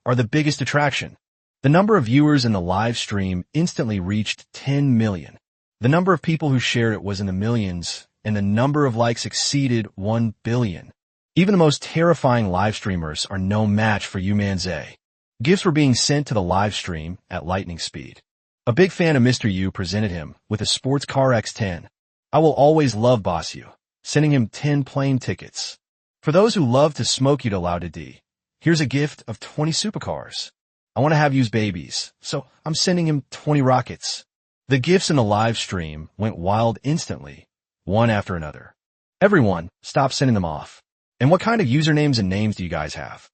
are the biggest attraction. The number of viewers in the live stream instantly reached 10 million. The number of people who shared it was in the millions, and the number of likes exceeded 1 billion. Even the most terrifying live streamers are no match for Yu Manzai. Gifts were being sent to the live stream at lightning speed. A big fan of Mr. Yu presented him with a sports car X10. I will always love Boss Yu, sending him 10 plane tickets. For those who love to smoke you to Lauda D, here's a gift of 20 supercars. I want to have used babies, so I'm sending him 20 rockets. The gifts in the live stream went wild instantly, one after another. Everyone stopped sending them off. And what kind of usernames and names do you guys have?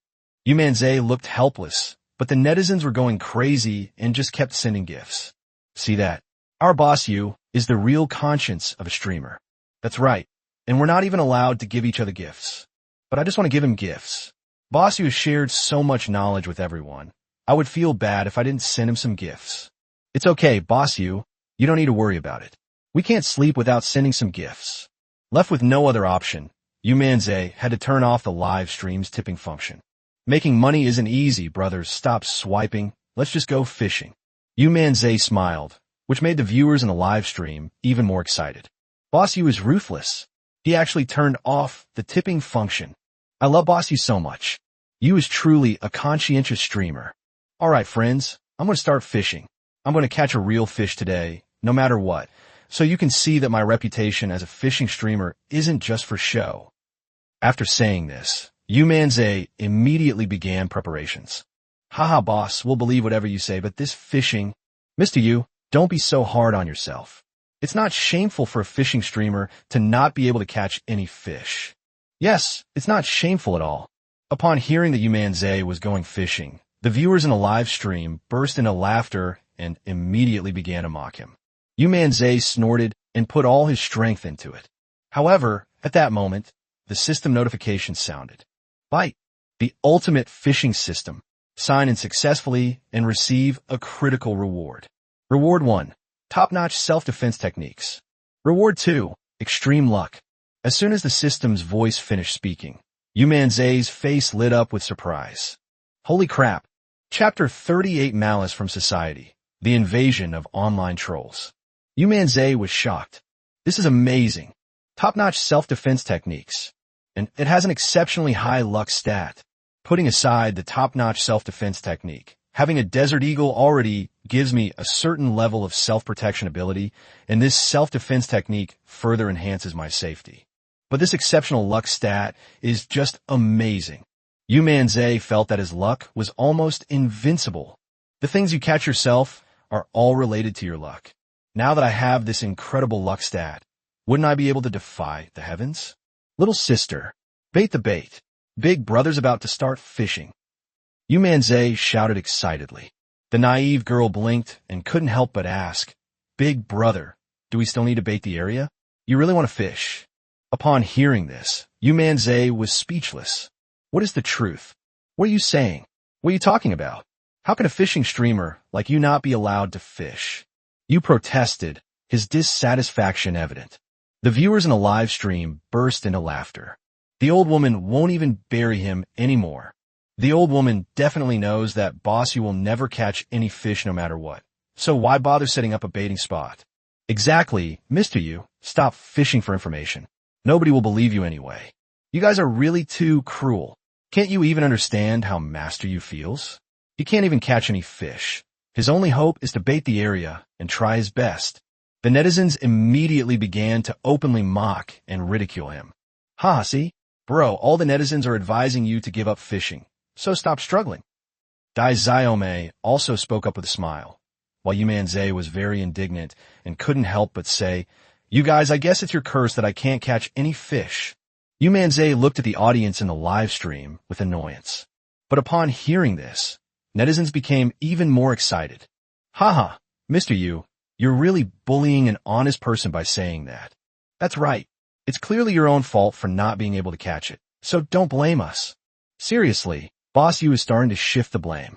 Yu Manzai looked helpless, but the netizens were going crazy and just kept sending gifts. See that? Our Boss Yu is the real conscience of a streamer. That's right, and we're not even allowed to give each other gifts. But I just want to give him gifts. Boss Yu has shared so much knowledge with everyone. I would feel bad if I didn't send him some gifts. It's okay, Boss Yu. You don't need to worry about it. We can't sleep without sending some gifts. Left with no other option, Yu Manzai had to turn off the live stream's tipping function. Making money isn't easy, brothers. Stop swiping. Let's just go fishing. Yu Manzai smiled, which made the viewers in the live stream even more excited. Boss Yu is ruthless. He actually turned off the tipping function. I love Boss Yu so much. Yu is truly a conscientious streamer. Alright friends, I'm going to start fishing. I'm going to catch a real fish today, no matter what, so you can see that my reputation as a fishing streamer isn't just for show. After saying this, Yu Manzai immediately began preparations. Haha boss, we'll believe whatever you say, but this fishing... Mr. Yu, don't be so hard on yourself. It's not shameful for a fishing streamer to not be able to catch any fish. Yes, it's not shameful at all. Upon hearing that Yu Manzai was going fishing, the viewers in the live stream burst into laughter and immediately began to mock him. Yu Manzai snorted and put all his strength into it. However, at that moment, the system notification sounded. Bite, the ultimate fishing system. Sign in successfully and receive a critical reward. Reward 1, top-notch self-defense techniques. Reward 2, extreme luck. As soon as the system's voice finished speaking, Yu Manzai's face lit up with surprise. Holy crap! Chapter 38 Malice from Society, the invasion of online trolls. Yu Manzai was shocked. This is amazing. Top-notch self-defense techniques. And it has an exceptionally high luck stat. Putting aside the top-notch self-defense technique, having a Desert Eagle already gives me a certain level of self-protection ability, and this self-defense technique further enhances my safety. But this exceptional luck stat is just amazing. Yu Manzai felt that his luck was almost invincible. The things you catch yourself are all related to your luck. Now that I have this incredible luck stat, wouldn't I be able to defy the heavens? Little sister, bait the bait. Big brother's about to start fishing. Yu Manzai shouted excitedly. The naive girl blinked and couldn't help but ask, Big brother, do we still need to bait the area? You really want to fish? Upon hearing this, Yu Manzai was speechless. What is the truth? What are you saying? What are you talking about? How can a fishing streamer like you not be allowed to fish? Yu protested, his dissatisfaction evident. The viewers in the live stream burst into laughter. The old woman won't even bury him anymore. The old woman definitely knows that Boss Yu will never catch any fish no matter what. So why bother setting up a baiting spot? Exactly, Mr. Yu, stop fishing for information. Nobody will believe you anyway. You guys are really too cruel. Can't you even understand how Master Yu feels? He can't even catch any fish. His only hope is to bait the area and try his best. The netizens immediately began to openly mock and ridicule him. Ha, see? Bro, all the netizens are advising you to give up fishing, so stop struggling. Dai Xiaomei also spoke up with a smile, while Yu Manzai was very indignant and couldn't help but say, You guys, I guess it's your curse that I can't catch any fish. Yu Manzai looked at the audience in the live stream with annoyance. But upon hearing this, netizens became even more excited. Haha, Mr. Yu, you're really bullying an honest person by saying that. That's right. It's clearly your own fault for not being able to catch it, so don't blame us. Seriously, Boss Yu is starting to shift the blame.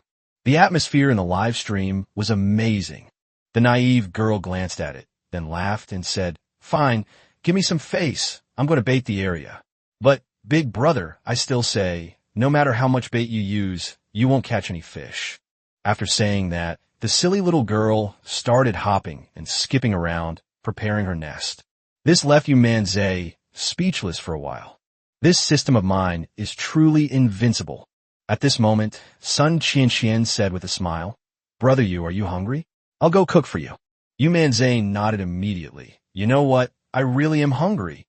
The atmosphere in the live stream was amazing. The naive girl glanced at it, then laughed and said, "Fine, give me some face. I'm going to bait the area. But, big brother, I still say, no matter how much bait you use, you won't catch any fish." After saying that, the silly little girl started hopping and skipping around, preparing her nest. This left Yu Manzai speechless for a while. This system of mine is truly invincible. At this moment, Sun Qianxian said with a smile, "Brother Yu, are you hungry? I'll go cook for you." Yu Manzai nodded immediately. "You know what? I really am hungry."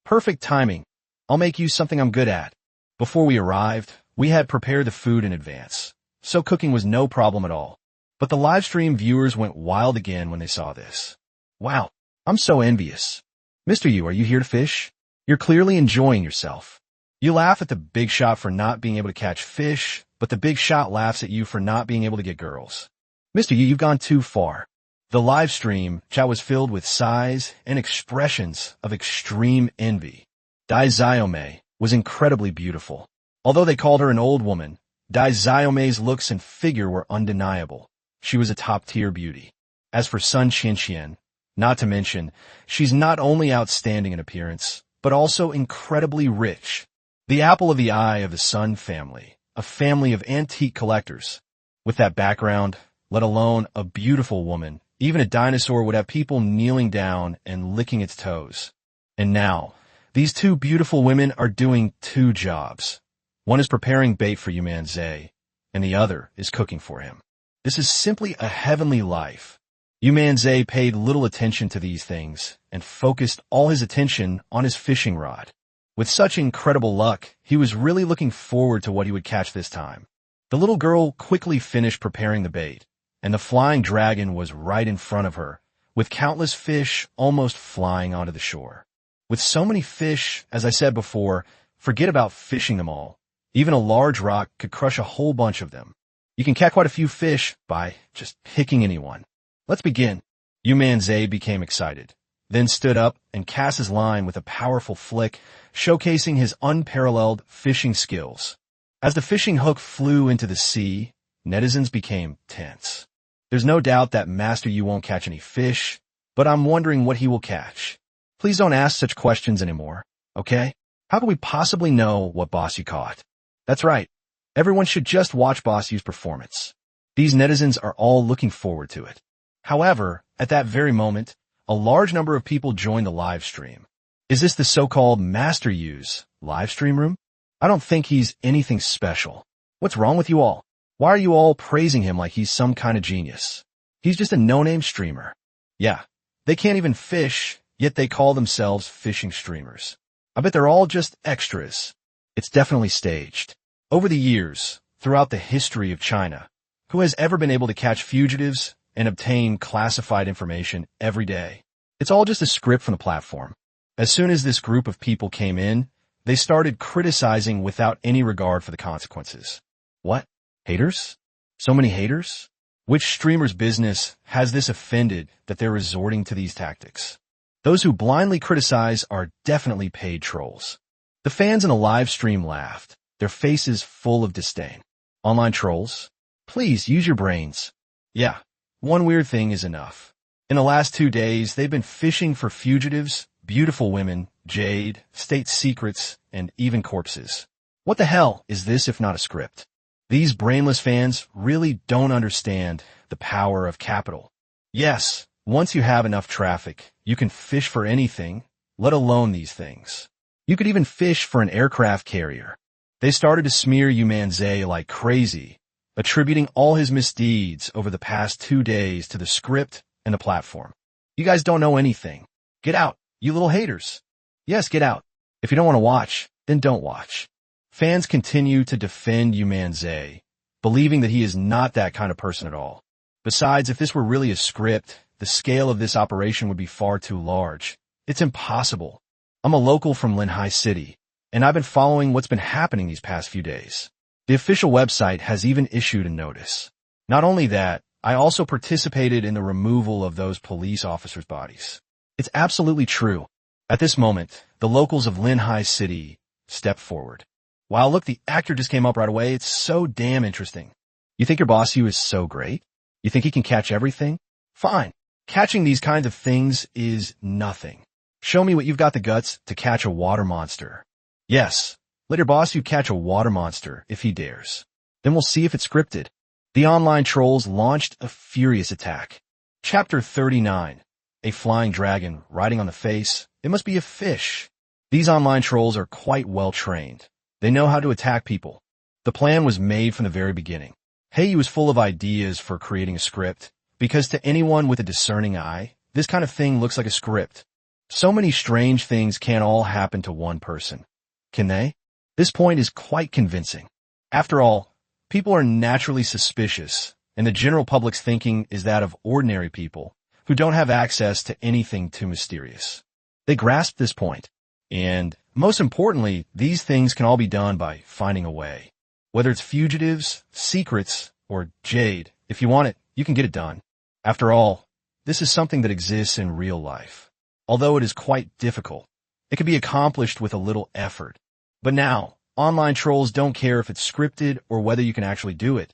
"Perfect timing. I'll make you something I'm good at." Before we arrived, we had prepared the food in advance, so cooking was no problem at all. But the livestream viewers went wild again when they saw this. "Wow, I'm so envious. Mr. Yu, are you here to fish? You're clearly enjoying yourself." You laugh at the big shot for not being able to catch fish, but the big shot laughs at you for not being able to get girls. "Mr. Yu, you've gone too far." The live stream chat was filled with sighs and expressions of extreme envy. Dai Xiaomei was incredibly beautiful. Although they called her an old woman, Dai Xiaomei's looks and figure were undeniable. She was a top-tier beauty. As for Sun Qianxian, not to mention, she's not only outstanding in appearance, but also incredibly rich. The apple of the eye of the Sun family, a family of antique collectors. With that background, let alone a beautiful woman, even a dinosaur would have people kneeling down and licking its toes. And now, these two beautiful women are doing two jobs. One is preparing bait for Yu Manzai, and the other is cooking for him. This is simply a heavenly life. Yu Manzai paid little attention to these things and focused all his attention on his fishing rod. With such incredible luck, he was really looking forward to what he would catch this time. The little girl quickly finished preparing the bait, and the flying dragon was right in front of her, with countless fish almost flying onto the shore. With so many fish, as I said before, forget about fishing them all. Even a large rock could crush a whole bunch of them. You can catch quite a few fish by just picking anyone. Let's begin. Yu Manzai became excited, then stood up and cast his line with a powerful flick, showcasing his unparalleled fishing skills. As the fishing hook flew into the sea, netizens became tense. There's no doubt that Master Yu won't catch any fish, but I'm wondering what he will catch. Please don't ask such questions anymore, okay? How could we possibly know what Boss Yu caught? That's right. Everyone should just watch Boss Yu's performance. These netizens are all looking forward to it. However, at that very moment, a large number of people joined the live stream. Is this the so-called Master Yu's live stream room? I don't think he's anything special. What's wrong with you all? Why are you all praising him like he's some kind of genius? He's just a no-name streamer. Yeah, they can't even fish, yet they call themselves fishing streamers. I bet they're all just extras. It's definitely staged. Over the years, throughout the history of China, who has ever been able to catch fugitives and obtain classified information every day? It's all just a script from the platform. As soon as this group of people came in, they started criticizing without any regard for the consequences. What? Haters? So many haters? Which streamer's business has this offended that they're resorting to these tactics? Those who blindly criticize are definitely paid trolls. The fans in the live stream laughed, their faces full of disdain. Online trolls? Please use your brains. Yeah, one weird thing is enough. In the last 2 days, they've been fishing for fugitives, beautiful women, jade, state secrets, and even corpses. What the hell is this if not a script? These brainless fans really don't understand the power of capital. Yes, once you have enough traffic, you can fish for anything, let alone these things. You could even fish for an aircraft carrier. They started to smear Yu Manzai like crazy, attributing all his misdeeds over the past 2 days to the script and the platform. You guys don't know anything. Get out, you little haters. Yes, get out. If you don't want to watch, then don't watch. Fans continue to defend Yu Manzai, believing that he is not that kind of person at all. Besides, if this were really a script, the scale of this operation would be far too large. It's impossible. I'm a local from Linhai City, and I've been following what's been happening these past few days. The official website has even issued a notice. Not only that, I also participated in the removal of those police officers' bodies. It's absolutely true. At this moment, the locals of Linhai City step forward. Wow, look, the actor just came up right away. It's so damn interesting. You think your boss Yu is so great? You think he can catch everything? Fine. Catching these kinds of things is nothing. Show me what you've got the guts to catch a water monster. Yes, let your boss Yu catch a water monster if he dares. Then we'll see if it's scripted. The online trolls launched a furious attack. Chapter 39. A flying dragon riding on the face. It must be a fish. These online trolls are quite well trained. They know how to attack people. The plan was made from the very beginning. Hey was full of ideas for creating a script, because to anyone with a discerning eye, this kind of thing looks like a script. So many strange things can't all happen to one person. Can they? This point is quite convincing. After all, people are naturally suspicious, and the general public's thinking is that of ordinary people who don't have access to anything too mysterious. They grasp this point. And, most importantly, these things can all be done by finding a way. Whether it's fugitives, secrets, or jade, if you want it, you can get it done. After all, this is something that exists in real life. Although it is quite difficult, it can be accomplished with a little effort. But now, online trolls don't care if it's scripted or whether you can actually do it.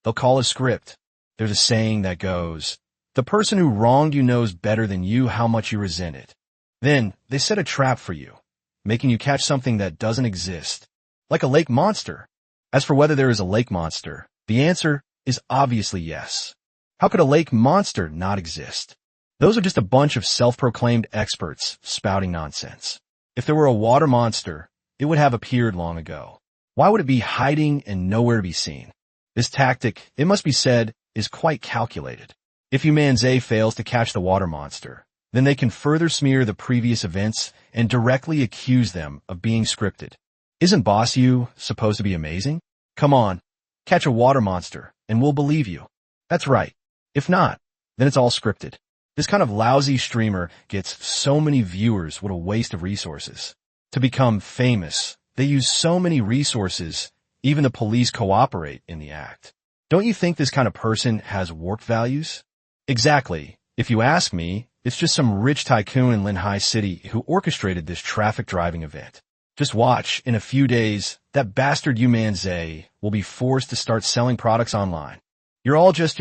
They'll call a script. There's a saying that goes, "The person who wronged you knows better than you how much you resent it." Then, they set a trap for you, making you catch something that doesn't exist, like a lake monster. As for whether there is a lake monster, the answer is obviously yes. How could a lake monster not exist? Those are just a bunch of self-proclaimed experts spouting nonsense. If there were a water monster, it would have appeared long ago. Why would it be hiding and nowhere to be seen? This tactic, it must be said, is quite calculated. If Yu Manzai fails to catch the water monster, then they can further smear the previous events and directly accuse them of being scripted. Isn't Boss Yu supposed to be amazing? Come on, catch a water monster, and we'll believe you. That's right. If not, then it's all scripted. This kind of lousy streamer gets so many viewers. What a waste of resources. To become famous, they use so many resources, even the police cooperate in the act. Don't you think this kind of person has work values? Exactly. If you ask me, it's just some rich tycoon in Linhai City who orchestrated this traffic driving event. Just watch, in a few days, that bastard Yu Manzai will be forced to start selling products online. You're all just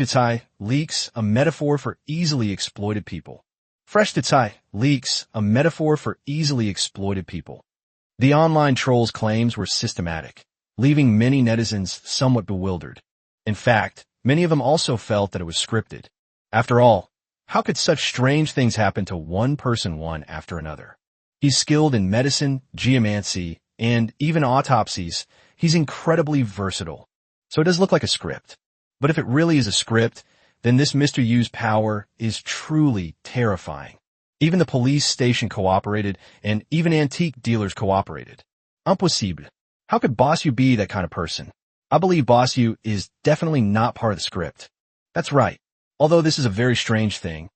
leaks, a metaphor for easily exploited people. Fresh leaks, a metaphor for easily exploited people. The online trolls' claims were systematic, leaving many netizens somewhat bewildered. In fact, many of them also felt that it was scripted. After all, how could such strange things happen to one person one after another? He's skilled in medicine, geomancy, and even autopsies. He's incredibly versatile. So it does look like a script. But if it really is a script, then this Mr. Yu's power is truly terrifying. Even the police station cooperated, and even antique dealers cooperated. Impossible. How could Boss Yu be that kind of person? I believe Boss Yu is definitely not part of the script. That's right. Although this is a very strange thing,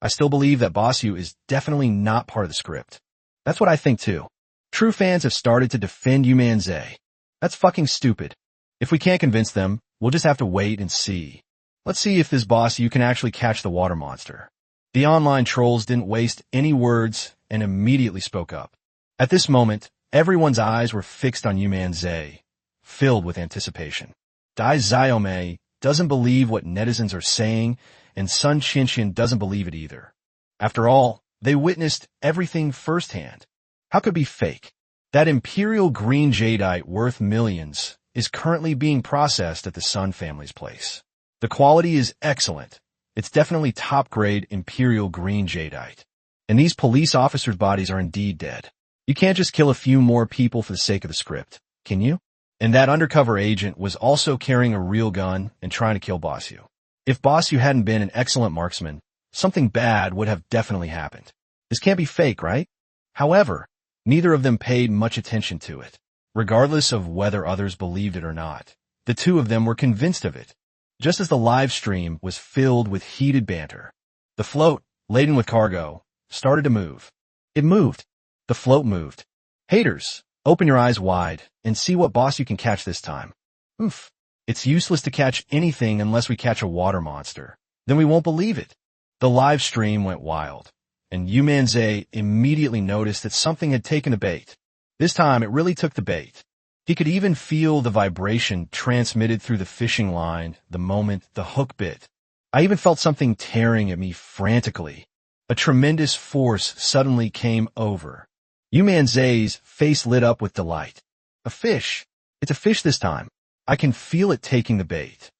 I still believe that Boss Yu is definitely not part of the script. That's what I think too. True fans have started to defend Yu Manzai. That's fucking stupid. If we can't convince them, we'll just have to wait and see. Let's see if this Boss Yu can actually catch the water monster. The online trolls didn't waste any words and immediately spoke up. At this moment, everyone's eyes were fixed on Yu Manzai, filled with anticipation. Dai Xiaomei doesn't believe what netizens are saying, and Sun Qinshan doesn't believe it either. After all, they witnessed everything firsthand. How could it be fake? That imperial green jadeite worth millions is currently being processed at the Sun family's place. The quality is excellent. It's definitely top-grade imperial green jadeite. And these police officers' bodies are indeed dead. You can't just kill a few more people for the sake of the script, can you? And that undercover agent was also carrying a real gun and trying to kill Boss Yu. If Boss Yu hadn't been an excellent marksman, something bad would have definitely happened. This can't be fake, right? However, neither of them paid much attention to it. Regardless of whether others believed it or not, the two of them were convinced of it. Just as the live stream was filled with heated banter, the float, laden with cargo, started to move. It moved. The float moved. Haters, open your eyes wide and see what Boss Yu can catch this time. Oof. It's useless to catch anything unless we catch a water monster. Then we won't believe it. The live stream went wild, and Yu Manzai immediately noticed that something had taken the bait. This time it really took the bait. He could even feel the vibration transmitted through the fishing line the moment the hook bit. I even felt something tearing at me frantically. A tremendous force suddenly came over. Yu Manzai's face lit up with delight. A fish! It's a fish this time. I can feel it taking the bait.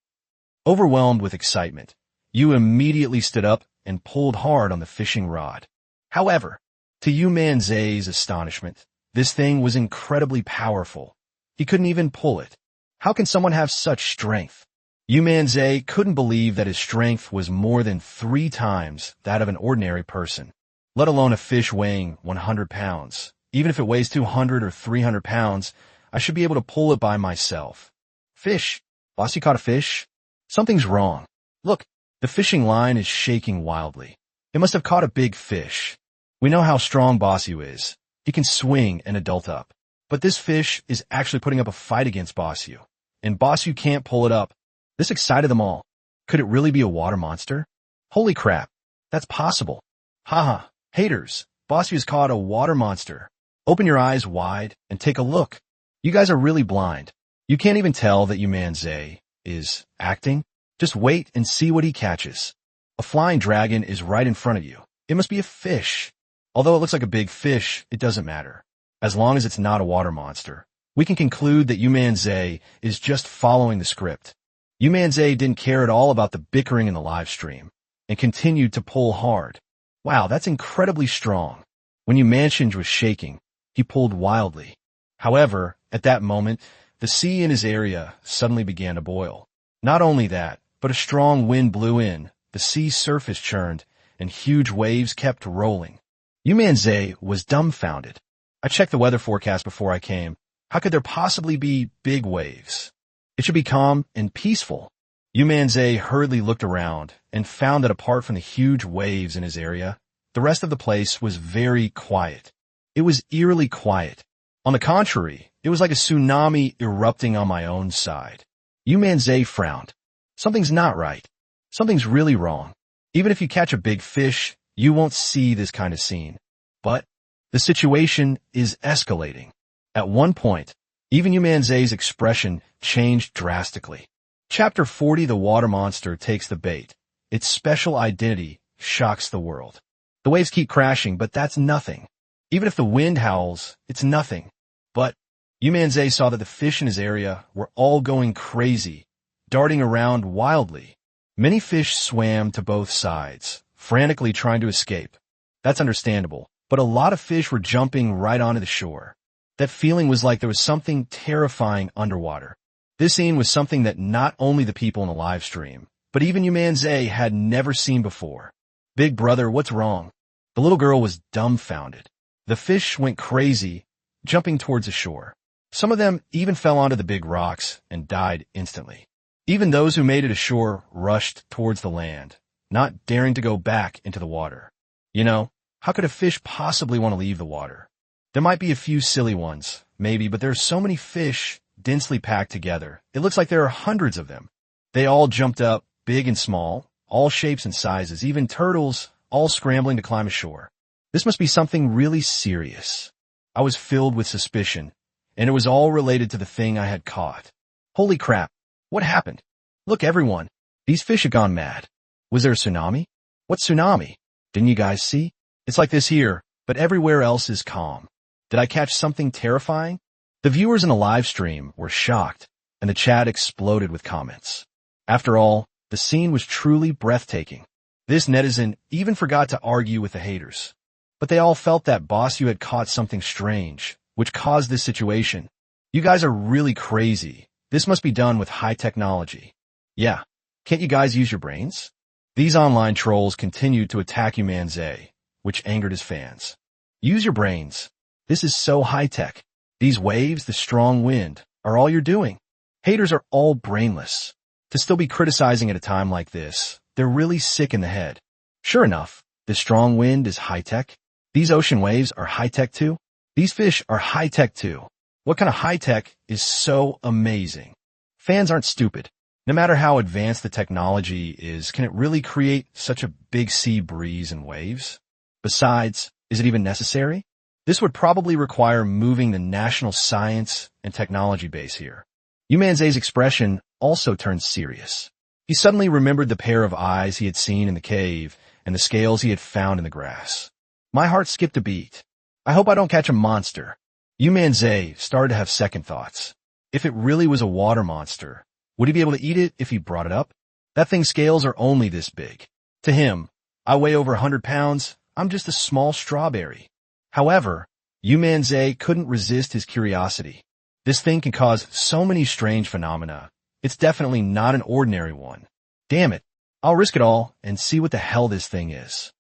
Overwhelmed with excitement, Yu immediately stood up and pulled hard on the fishing rod. However, to Yu Manzai's astonishment, this thing was incredibly powerful. He couldn't even pull it. How can someone have such strength? Yu Manzai couldn't believe that his strength was more than 3 times that of an ordinary person, let alone a fish weighing 100 pounds. Even if it weighs 200 or 300 pounds, I should be able to pull it by myself. Fish. Boss, you caught a fish? Something's wrong. Look, the fishing line is shaking wildly. It must have caught a big fish. We know how strong Bossu is. He can swing an adult up. But this fish is actually putting up a fight against Bossu. And Bossu can't pull it up. This excited them all. Could it really be a water monster? Holy crap. That's possible. Haha, haters. Bossu's caught a water monster. Open your eyes wide and take a look. You guys are really blind. You can't even tell that Yu Manzai is acting. Just wait and see what he catches. A flying dragon is right in front of you. It must be a fish. Although it looks like a big fish, it doesn't matter. As long as it's not a water monster, we can conclude that Yu Manzai is just following the script. Yu Manzai didn't care at all about the bickering in the live stream and continued to pull hard. Wow, that's incredibly strong. When Yu Manzai was shaking, he pulled wildly. However, at that moment, the sea in his area suddenly began to boil. Not only that, but a strong wind blew in, the sea surface churned, and huge waves kept rolling. Yu Manzai was dumbfounded. I checked the weather forecast before I came. How could there possibly be big waves? It should be calm and peaceful. Yu Manzai hurriedly looked around and found that apart from the huge waves in his area, the rest of the place was very quiet. It was eerily quiet. On the contrary, it was like a tsunami erupting on my own side. Yu Manzai frowned. Something's not right. Something's really wrong. Even if you catch a big fish, you won't see this kind of scene. But the situation is escalating. At one point, even Yu Manzai's expression changed drastically. Chapter 40, The Water Monster Takes the Bait. Its special identity shocks the world. The waves keep crashing, but that's nothing. Even if the wind howls, it's nothing. But Yu Manzai saw that the fish in his area were all going crazy, darting around wildly. Many fish swam to both sides, frantically trying to escape. That's understandable, but a lot of fish were jumping right onto the shore. That feeling was like there was something terrifying underwater. This scene was something that not only the people in the live stream, but even Yu Manzai had never seen before. Big brother, what's wrong? The little girl was dumbfounded. The fish went crazy, jumping towards the shore. Some of them even fell onto the big rocks and died instantly. Even those who made it ashore rushed towards the land, not daring to go back into the water. You know, how could a fish possibly want to leave the water? There might be a few silly ones, maybe, but there are so many fish densely packed together. It looks like there are hundreds of them. They all jumped up, big and small, all shapes and sizes, even turtles, all scrambling to climb ashore. This must be something really serious. I was filled with suspicion, and it was all related to the thing I had caught. Holy crap, what happened? Look, everyone, these fish have gone mad. Was there a tsunami? What tsunami? Didn't you guys see? It's like this here, but everywhere else is calm. Did I catch something terrifying? The viewers in the live stream were shocked, and the chat exploded with comments. After all, the scene was truly breathtaking. This netizen even forgot to argue with the haters. But they all felt that Bossu had caught something strange, which caused this situation. You guys are really crazy. This must be done with high technology. Yeah, can't you guys use your brains? These online trolls continued to attack Yu Manzai, which angered his fans. Use your brains. This is so high-tech. These waves, the strong wind, are all you're doing. Haters are all brainless. To still be criticizing at a time like this, they're really sick in the head. Sure enough, the strong wind is high-tech. These ocean waves are high-tech too. These fish are high-tech too. What kind of high-tech is so amazing? Fans aren't stupid. No matter how advanced the technology is, can it really create such a big sea breeze and waves? Besides, is it even necessary? This would probably require moving the national science and technology base here. Yu Manzai's expression also turned serious. He suddenly remembered the pair of eyes he had seen in the cave and the scales he had found in the grass. My heart skipped a beat. I hope I don't catch a monster. Yu Manzai started to have second thoughts. If it really was a water monster, would he be able to eat it if he brought it up? That thing's scales are only this big. To him, I weigh over 100 pounds, I'm just a small strawberry. However, Yu Manzai couldn't resist his curiosity. This thing can cause so many strange phenomena. It's definitely not an ordinary one. Damn it, I'll risk it all and see what the hell this thing is.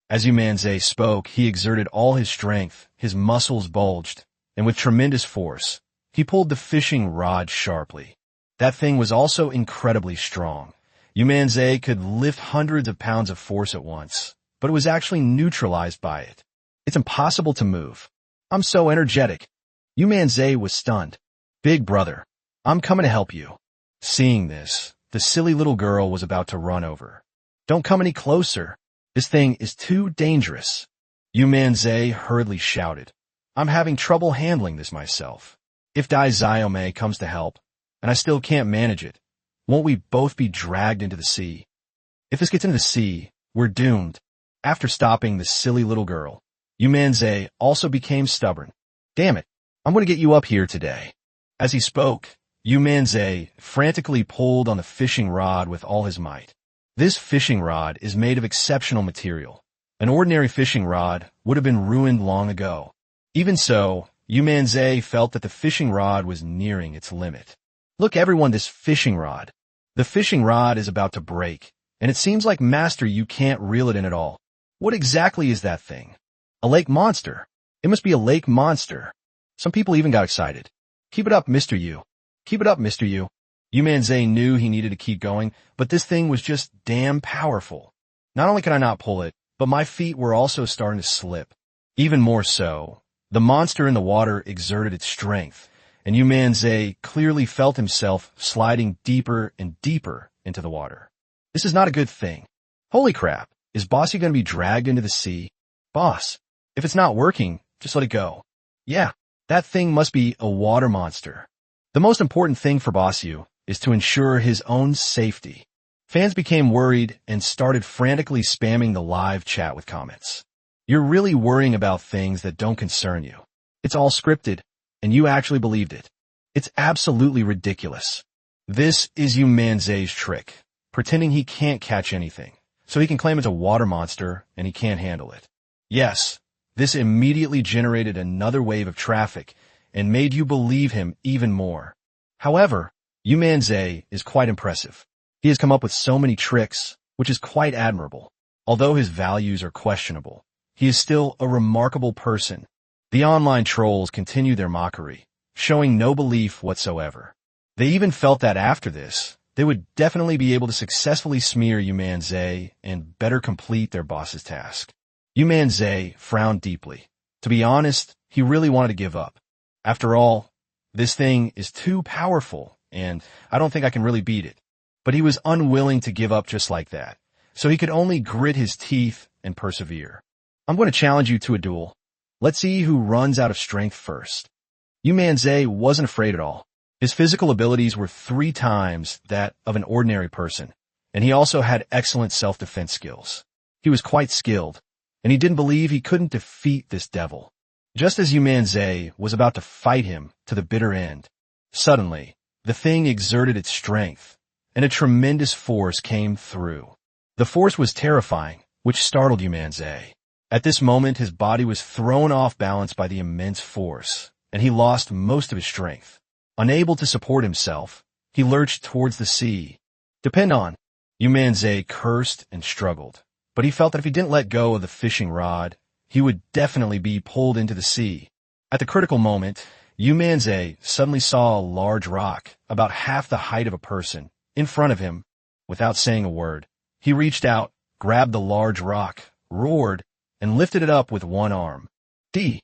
As Yu Manzai spoke, he exerted all his strength, his muscles bulged, and with tremendous force, he pulled the fishing rod sharply. That thing was also incredibly strong. Yu Manzai could lift hundreds of pounds of force at once, but it was actually neutralized by it. It's impossible to move. I'm so energetic. Yu Manzai was stunned. Big brother, I'm coming to help you. Seeing this, the silly little girl was about to run over. Don't come any closer. This thing is too dangerous. Yu Manzai hurriedly shouted. I'm having trouble handling this myself. If Dai Xiaomei comes to help, and I still can't manage it, won't we both be dragged into the sea? If this gets into the sea, we're doomed. After stopping the silly little girl, Yu Manzai also became stubborn. Damn it, I'm going to get you up here today. As he spoke, Yu Manzai frantically pulled on the fishing rod with all his might. This fishing rod is made of exceptional material. An ordinary fishing rod would have been ruined long ago. Even so, Yu Manzai felt that the fishing rod was nearing its limit. Look everyone, this fishing rod. The fishing rod is about to break, and it seems like Master you can't reel it in at all. What exactly is that thing? A lake monster. It must be a lake monster. Some people even got excited. Keep it up, Mr. Yu. Keep it up, Mr. Yu. Yu Manzai knew he needed to keep going, but this thing was just damn powerful. Not only could I not pull it, but my feet were also starting to slip. Even more so, the monster in the water exerted its strength, and Yu Manzai clearly felt himself sliding deeper and deeper into the water. This is not a good thing. Holy crap, is Bossy going to be dragged into the sea? Boss, if it's not working, just let it go. Yeah, that thing must be a water monster. The most important thing for Bossy is to ensure his own safety. Fans became worried and started frantically spamming the live chat with comments. You're really worrying about things that don't concern you. It's all scripted, and you actually believed it. It's absolutely ridiculous. This is Yu Manzai's trick, pretending he can't catch anything, so he can claim it's a water monster and he can't handle it. Yes, this immediately generated another wave of traffic and made you believe him even more. However, Yu Manzai is quite impressive. He has come up with so many tricks, which is quite admirable. Although his values are questionable, he is still a remarkable person. The online trolls continue their mockery, showing no belief whatsoever. They even felt that after this, they would definitely be able to successfully smear Yu Manzai and better complete their boss's task. Yu Manzai frowned deeply. To be honest, he really wanted to give up. After all, this thing is too powerful, and I don't think I can really beat it. But he was unwilling to give up just like that, so he could only grit his teeth and persevere. I'm going to challenge you to a duel. Let's see who runs out of strength first. Yu Manzai wasn't afraid at all. His physical abilities were 3 times that of an ordinary person, and he also had excellent self-defense skills. He was quite skilled, and he didn't believe he couldn't defeat this devil. Just as Yu Manzai was about to fight him to the bitter end, suddenly, the thing exerted its strength, and a tremendous force came through. The force was terrifying, which startled Yu Manzai. At this moment, his body was thrown off balance by the immense force, and he lost most of his strength. Unable to support himself, he lurched towards the sea. Depend on. Yu Manzai cursed and struggled, but he felt that if he didn't let go of the fishing rod, he would definitely be pulled into the sea. At the critical moment, Yu Manzai suddenly saw a large rock, about half the height of a person, in front of him. Without saying a word, he reached out, grabbed the large rock, roared, and lifted it up with one arm. Yu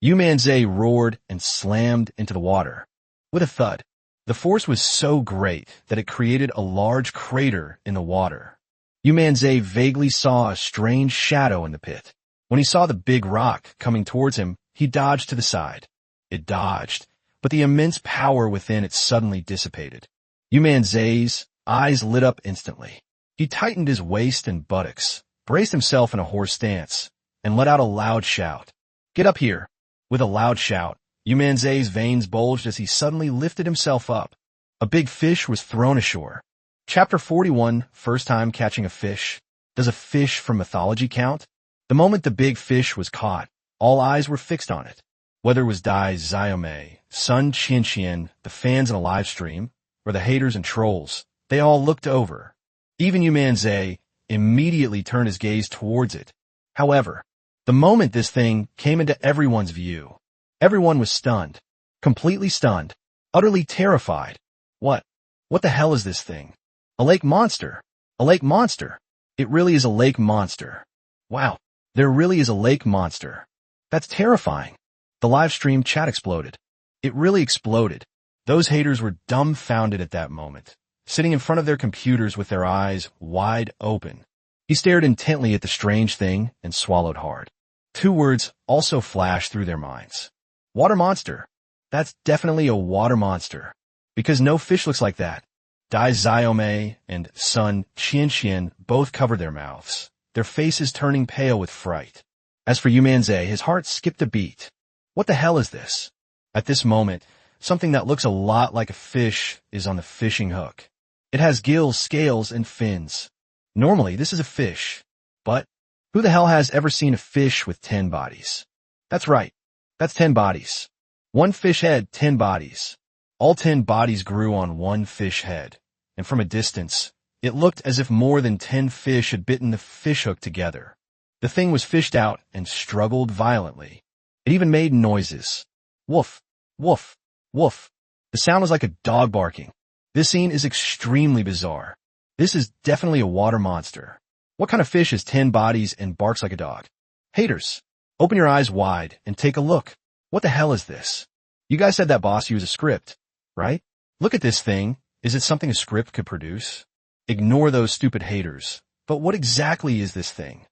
Manzai roared and slammed into the water. With a thud, the force was so great that it created a large crater in the water. Yu Manzai vaguely saw a strange shadow in the pit. When he saw the big rock coming towards him, he dodged to the side. It dodged, but the immense power within it suddenly dissipated. Yu Manzai's eyes lit up instantly. He tightened his waist and buttocks, braced himself in a horse stance, and let out a loud shout. "Get up here!" With a loud shout, Yu Manzai's veins bulged as he suddenly lifted himself up. A big fish was thrown ashore. Chapter 41, First Time Catching a Fish. Does a fish from mythology count? The moment the big fish was caught, all eyes were fixed on it. Whether it was Dai Xiaomei, Sun Qianqian, the fans in a live stream, or the haters and trolls, they all looked over. Even Yu Manzai immediately turned his gaze towards it. However, the moment this thing came into everyone's view, everyone was stunned. Completely stunned. Utterly terrified. What the hell is this thing? A lake monster. A lake monster. It really is a lake monster. Wow, there really is a lake monster. That's terrifying. The live stream chat exploded. It really exploded. Those haters were dumbfounded at that moment, sitting in front of their computers with their eyes wide open. He stared intently at the strange thing and swallowed hard. Two words also flashed through their minds. Water monster. That's definitely a water monster. Because no fish looks like that. Dai Xiaomei and Sun Qianqian both covered their mouths, their faces turning pale with fright. As for Yu Manzai, his heart skipped a beat. What the hell is this? At this moment, something that looks a lot like a fish is on the fishing hook. It has gills, scales, and fins. Normally, this is a fish. But who the hell has ever seen a fish with 10 bodies? That's right. That's 10 bodies. One fish head, 10 bodies. All 10 bodies grew on one fish head, and from a distance, it looked as if more than 10 fish had bitten the fish hook together. The thing was fished out and struggled violently. It even made noises. Woof, woof, woof. The sound was like a dog barking. This scene is extremely bizarre. This is definitely a water monster. What kind of fish has 10 bodies and barks like a dog? Haters, open your eyes wide and take a look. What the hell is this? You guys said that boss used a script, right? Look at this thing. Is it something a script could produce? Ignore those stupid haters. But what exactly is this thing?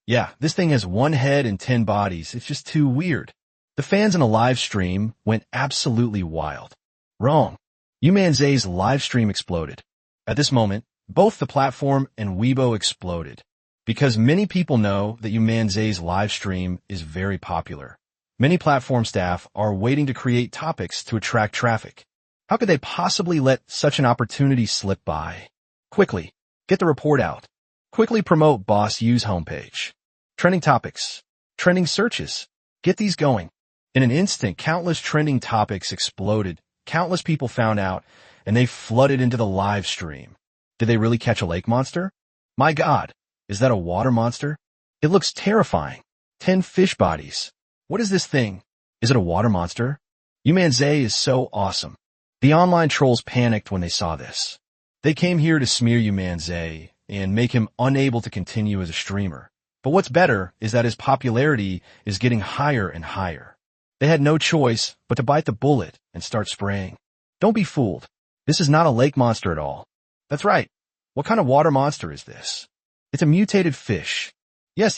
Yeah, this thing has one head and 10 bodies. It's just too weird. The fans in a live stream went absolutely wild. Wrong. Yu Manzai's live stream exploded. At this moment, both the platform and Weibo exploded. Because many people know that Yu Manzai's live stream is very popular. Many platform staff are waiting to create topics to attract traffic. How could they possibly let such an opportunity slip by? Quickly, get the report out. Quickly promote Boss Yu's homepage. Trending topics. Trending searches. Get these going. In an instant, countless trending topics exploded. Countless people found out, and they flooded into the live stream. Did they really catch a lake monster? My God, is that a water monster? It looks terrifying. 10 fish bodies. What is this thing? Is it a water monster? Yu Manzai is so awesome. The online trolls panicked when they saw this. They came here to smear Yu Manzai and make him unable to continue as a streamer. But what's better is that his popularity is getting higher and higher. They had no choice but to bite the bullet and start spraying. Don't be fooled. This is not a lake monster at all. That's right. What kind of water monster is this? It's a mutated fish. Yes.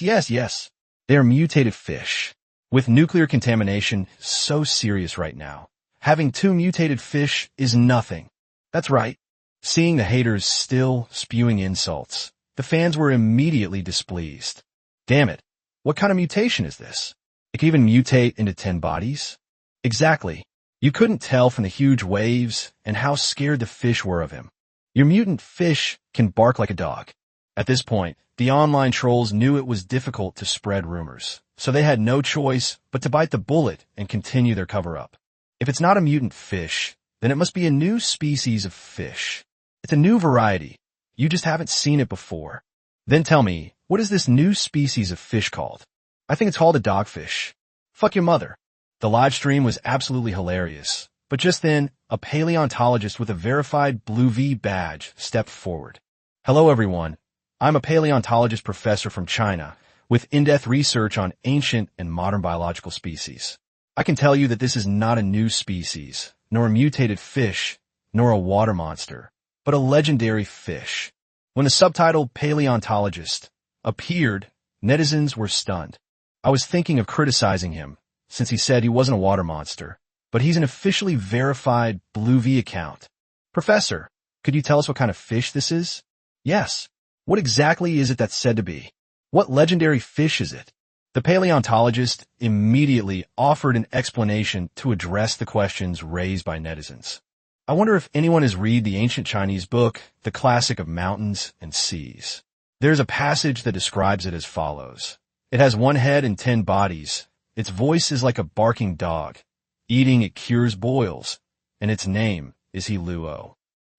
They are mutated fish. With nuclear contamination so serious right now, having 2 mutated fish is nothing. That's right. Seeing the haters still spewing insults, the fans were immediately displeased. Damn it. What kind of mutation is this? It can even mutate into 10 bodies? Exactly. You couldn't tell from the huge waves and how scared the fish were of him. Your mutant fish can bark like a dog. At this point, the online trolls knew it was difficult to spread rumors, so they had no choice but to bite the bullet and continue their cover-up. If it's not a mutant fish, then it must be a new species of fish. It's a new variety. You just haven't seen it before. Then tell me, what is this new species of fish called? I think it's called a dogfish. Fuck your mother. The live stream was absolutely hilarious, but just then, a paleontologist with a verified Blue V badge stepped forward. Hello everyone. I'm a paleontologist professor from China with in-depth research on ancient and modern biological species. I can tell you that this is not a new species, nor a mutated fish, nor a water monster, but a legendary fish. When the subtitle paleontologist appeared, netizens were stunned. I was thinking of criticizing him, since he said he wasn't a water monster, but he's an officially verified Blue V account. Professor, could you tell us what kind of fish this is? Yes. What exactly is it that's said to be? What legendary fish is it? The paleontologist immediately offered an explanation to address the questions raised by netizens. I wonder if anyone has read the ancient Chinese book, The Classic of Mountains and Seas. There's a passage that describes it as follows. It has 1 head and 10 bodies. Its voice is like a barking dog. Eating it cures boils, and its name is Hiluo.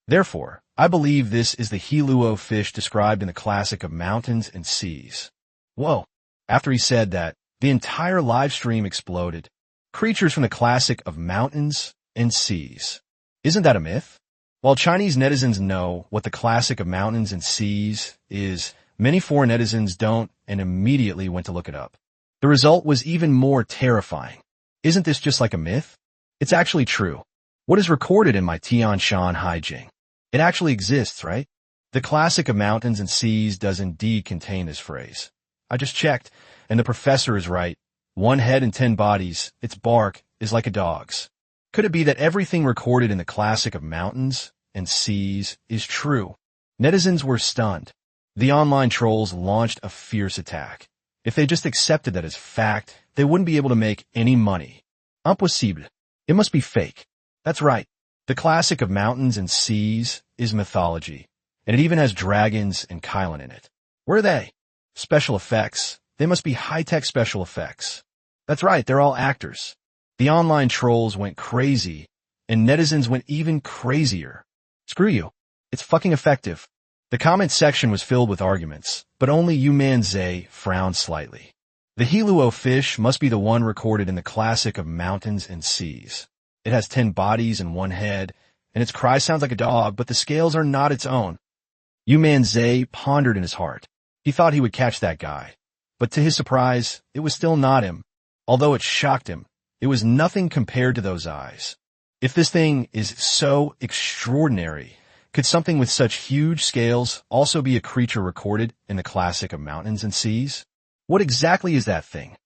Therefore, I believe this is the Hiluo fish described in the Classic of Mountains and Seas. Whoa. After he said that, the entire live stream exploded. Creatures from the Classic of Mountains and Seas. Isn't that a myth? While Chinese netizens know what the Classic of Mountains and Seas is, many foreign netizens don't and immediately went to look it up. The result was even more terrifying. Isn't this just like a myth? It's actually true. What is recorded in my Tian Shan Haijing? It actually exists, right? The Classic of Mountains and Seas does indeed contain this phrase. I just checked, and the professor is right. 1 head and 10 bodies, its bark is like a dog's. Could it be that everything recorded in the Classic of Mountains and Seas is true? Netizens were stunned. The online trolls launched a fierce attack. If they just accepted that as fact, they wouldn't be able to make any money. Impossible. It must be fake. That's right. The Classic of Mountains and Seas is mythology, and it even has dragons and Kylan in it. Where are they? Special effects. They must be high-tech special effects. That's right, they're all actors. The online trolls went crazy, and netizens went even crazier. Screw you. It's fucking effective. The comment section was filled with arguments, but only Yu Manzai frowned slightly. The Hiluo fish must be the one recorded in the Classic of Mountains and Seas. It has 10 bodies and 1 head, and its cry sounds like a dog, but the scales are not its own. Yu Manzai pondered in his heart. He thought he would catch that guy. But to his surprise, it was still not him. Although it shocked him, it was nothing compared to those eyes. If this thing is so extraordinary, could something with such huge scales also be a creature recorded in the Classic of Mountains and Seas? What exactly is that thing?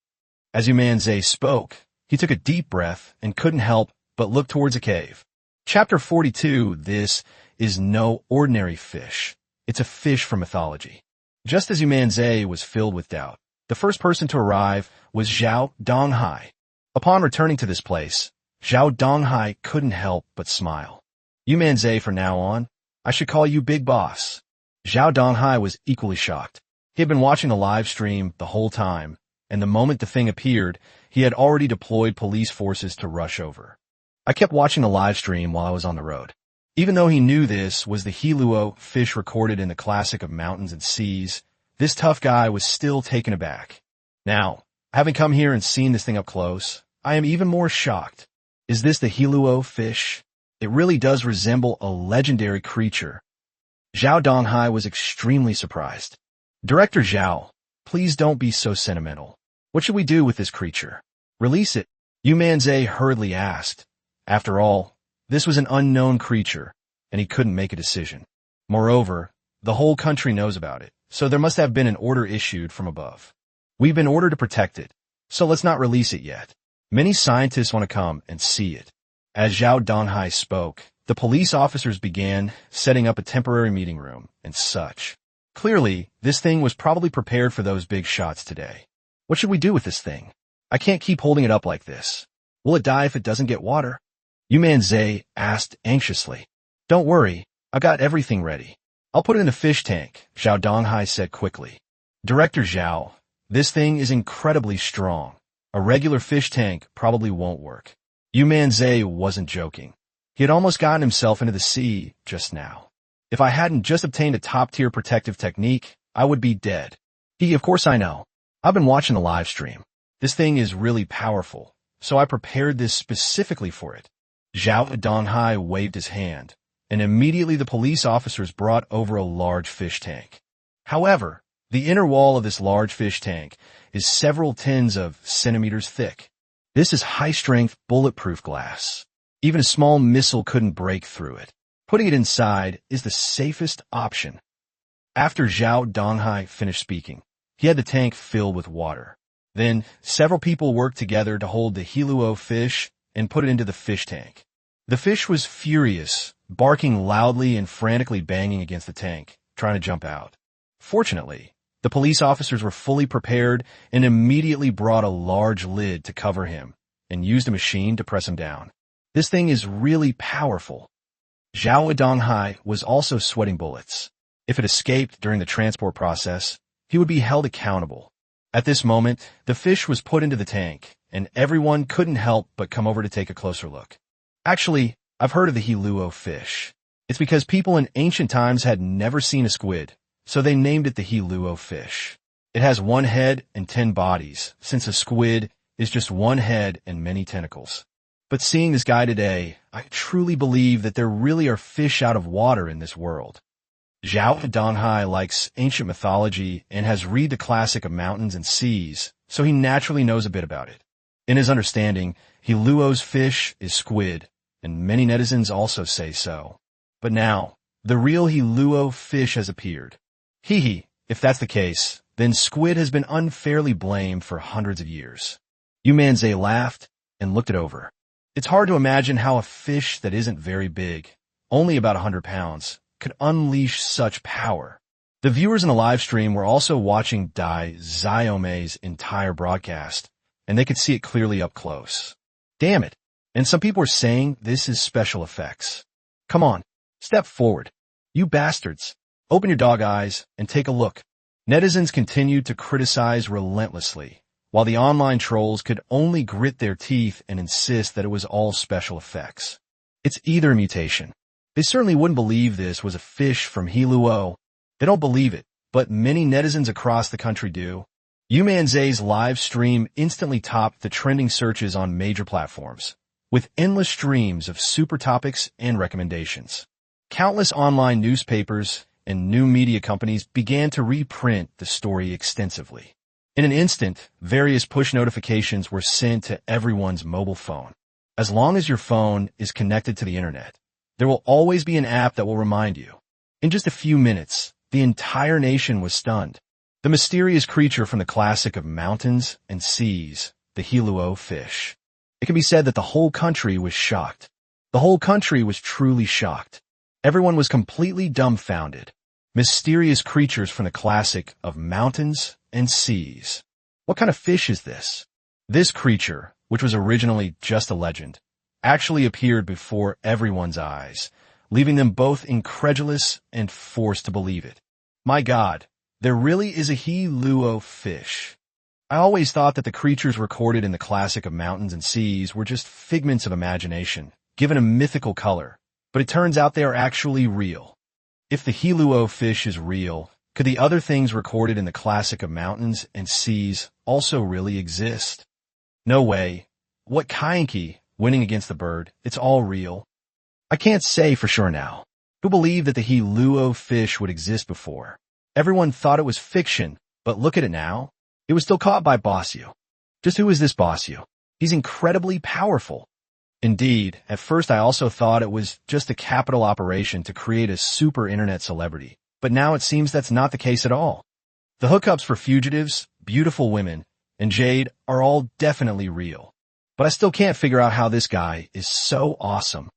As Yu Manzai spoke, he took a deep breath and couldn't help but look towards a cave. Chapter 42, this is no ordinary fish. It's a fish from mythology. Just as Yu Manzai was filled with doubt, the first person to arrive was Zhao Donghai. Upon returning to this place, Zhao Donghai couldn't help but smile. Yu Manzai, from now on, I should call you Big Boss. Zhao Donghai was equally shocked. He had been watching the live stream the whole time, and the moment the thing appeared, he had already deployed police forces to rush over. I kept watching the live stream while I was on the road. Even though he knew this was the Hiluo fish recorded in the Classic of Mountains and Seas, this tough guy was still taken aback. Now, having come here and seen this thing up close, I am even more shocked. Is this the Hiluo fish? It really does resemble a legendary creature. Zhao Donghai was extremely surprised. Director Zhao, please don't be so sentimental. What should we do with this creature? Release it, Yu Manzai hurriedly asked. After all, this was an unknown creature, and he couldn't make a decision. Moreover, the whole country knows about it, so there must have been an order issued from above. We've been ordered to protect it, so let's not release it yet. Many scientists want to come and see it. As Zhao Donghai spoke, the police officers began setting up a temporary meeting room and such. Clearly, this thing was probably prepared for those big shots today. What should we do with this thing? I can't keep holding it up like this. Will it die if it doesn't get water? Yu Manzai asked anxiously. Don't worry, I got everything ready. I'll put it in a fish tank, Zhao Donghai said quickly. Director Zhao, this thing is incredibly strong. A regular fish tank probably won't work. Yu Manzai wasn't joking. He had almost gotten himself into the sea just now. If I hadn't just obtained a top-tier protective technique, I would be dead. Of course I know. I've been watching the live stream. This thing is really powerful, so I prepared this specifically for it. Zhao Donghai waved his hand, and immediately the police officers brought over a large fish tank. However, the inner wall of this large fish tank is several tens of centimeters thick. This is high-strength, bulletproof glass. Even a small missile couldn't break through it. Putting it inside is the safest option. After Zhao Donghai finished speaking, he had the tank filled with water. Then, several people worked together to hold the Hiluo fish and put it into the fish tank. The fish was furious, barking loudly and frantically banging against the tank, trying to jump out. Fortunately, the police officers were fully prepared and immediately brought a large lid to cover him and used a machine to press him down. This thing is really powerful. Zhao Donghai was also sweating bullets. If it escaped during the transport process, he would be held accountable. At this moment, the fish was put into the tank, and everyone couldn't help but come over to take a closer look. Actually, I've heard of the Hiluo fish. It's because people in ancient times had never seen a squid, so they named it the Hiluo fish. It has 1 head and 10 bodies, since a squid is just 1 head and many tentacles. But seeing this guy today, I truly believe that there really are fish out of water in this world. Zhao Donghai likes ancient mythology and has read the classic of mountains and seas, so he naturally knows a bit about it. In his understanding, Hiluo's fish is squid, and many netizens also say so. But now, the real Hiluo fish has appeared. Hee, if that's the case, then squid has been unfairly blamed for hundreds of years. Yu Manzai laughed and looked it over. It's hard to imagine how a fish that isn't very big, only about 100 pounds, could unleash such power. The viewers in the live stream were also watching Dai Xiaomei's entire broadcast, and they could see it clearly up close. Damn it. And some people were saying this is special effects. Come on, step forward. You bastards. Open your dog eyes and take a look. Netizens continued to criticize relentlessly, while the online trolls could only grit their teeth and insist that it was all special effects. It's either a mutation. They certainly wouldn't believe this was a fish from Hiluo. They don't believe it, but many netizens across the country do. Yu Manzai's live stream instantly topped the trending searches on major platforms, with endless streams of super topics and recommendations. Countless online newspapers and new media companies began to reprint the story extensively. In an instant, various push notifications were sent to everyone's mobile phone. As long as your phone is connected to the internet, there will always be an app that will remind you. In just a few minutes, the entire nation was stunned. The mysterious creature from the classic of mountains and seas, the Hiluo fish. It can be said that the whole country was shocked. The whole country was truly shocked. Everyone was completely dumbfounded. Mysterious creatures from the classic of mountains and seas. What kind of fish is this? This creature, which was originally just a legend, actually appeared before everyone's eyes, leaving them both incredulous and forced to believe it. My God, there really is a Hiluo fish. I always thought that the creatures recorded in the classic of mountains and seas were just figments of imagination, given a mythical color, but it turns out they are actually real. If the Hiluo fish is real, could the other things recorded in the classic of mountains and seas also really exist? No way. What Kainki, winning against the bird, it's all real. I can't say for sure now. Who believed that the Hiluo fish would exist before? Everyone thought it was fiction, but look at it now. It was still caught by Bossu. Just who is this Bossu? He's incredibly powerful. Indeed, at first I also thought it was just a capital operation to create a super internet celebrity, but now it seems that's not the case at all. The hookups for fugitives, beautiful women, and Jade are all definitely real. But I still can't figure out how this guy is so awesome.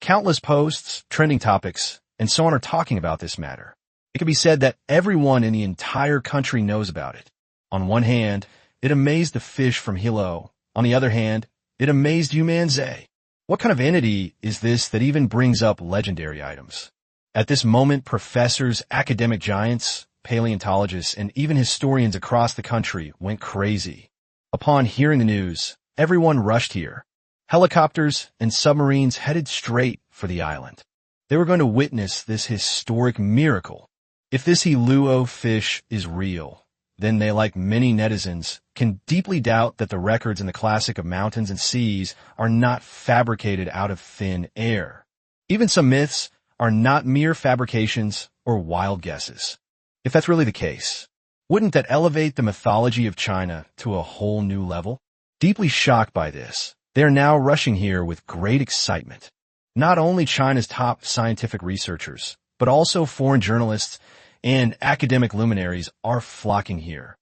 Countless posts, trending topics, and so on are talking about this matter. It can be said that everyone in the entire country knows about it. On one hand, it amazed the fish from Hilo. On the other hand, it amazed Yu Manzai. What kind of entity is this that even brings up legendary items? At this moment, professors, academic giants, paleontologists, and even historians across the country went crazy. Upon hearing the news, everyone rushed here. Helicopters and submarines headed straight for the island. They were going to witness this historic miracle. If this Hiluo fish is real, then they, like many netizens, can deeply doubt that the records in the classic of mountains and seas are not fabricated out of thin air. Even some myths are not mere fabrications or wild guesses. If that's really the case, wouldn't that elevate the mythology of China to a whole new level? Deeply shocked by this, they are now rushing here with great excitement. Not only China's top scientific researchers, but also foreign journalists and academic luminaries are flocking here.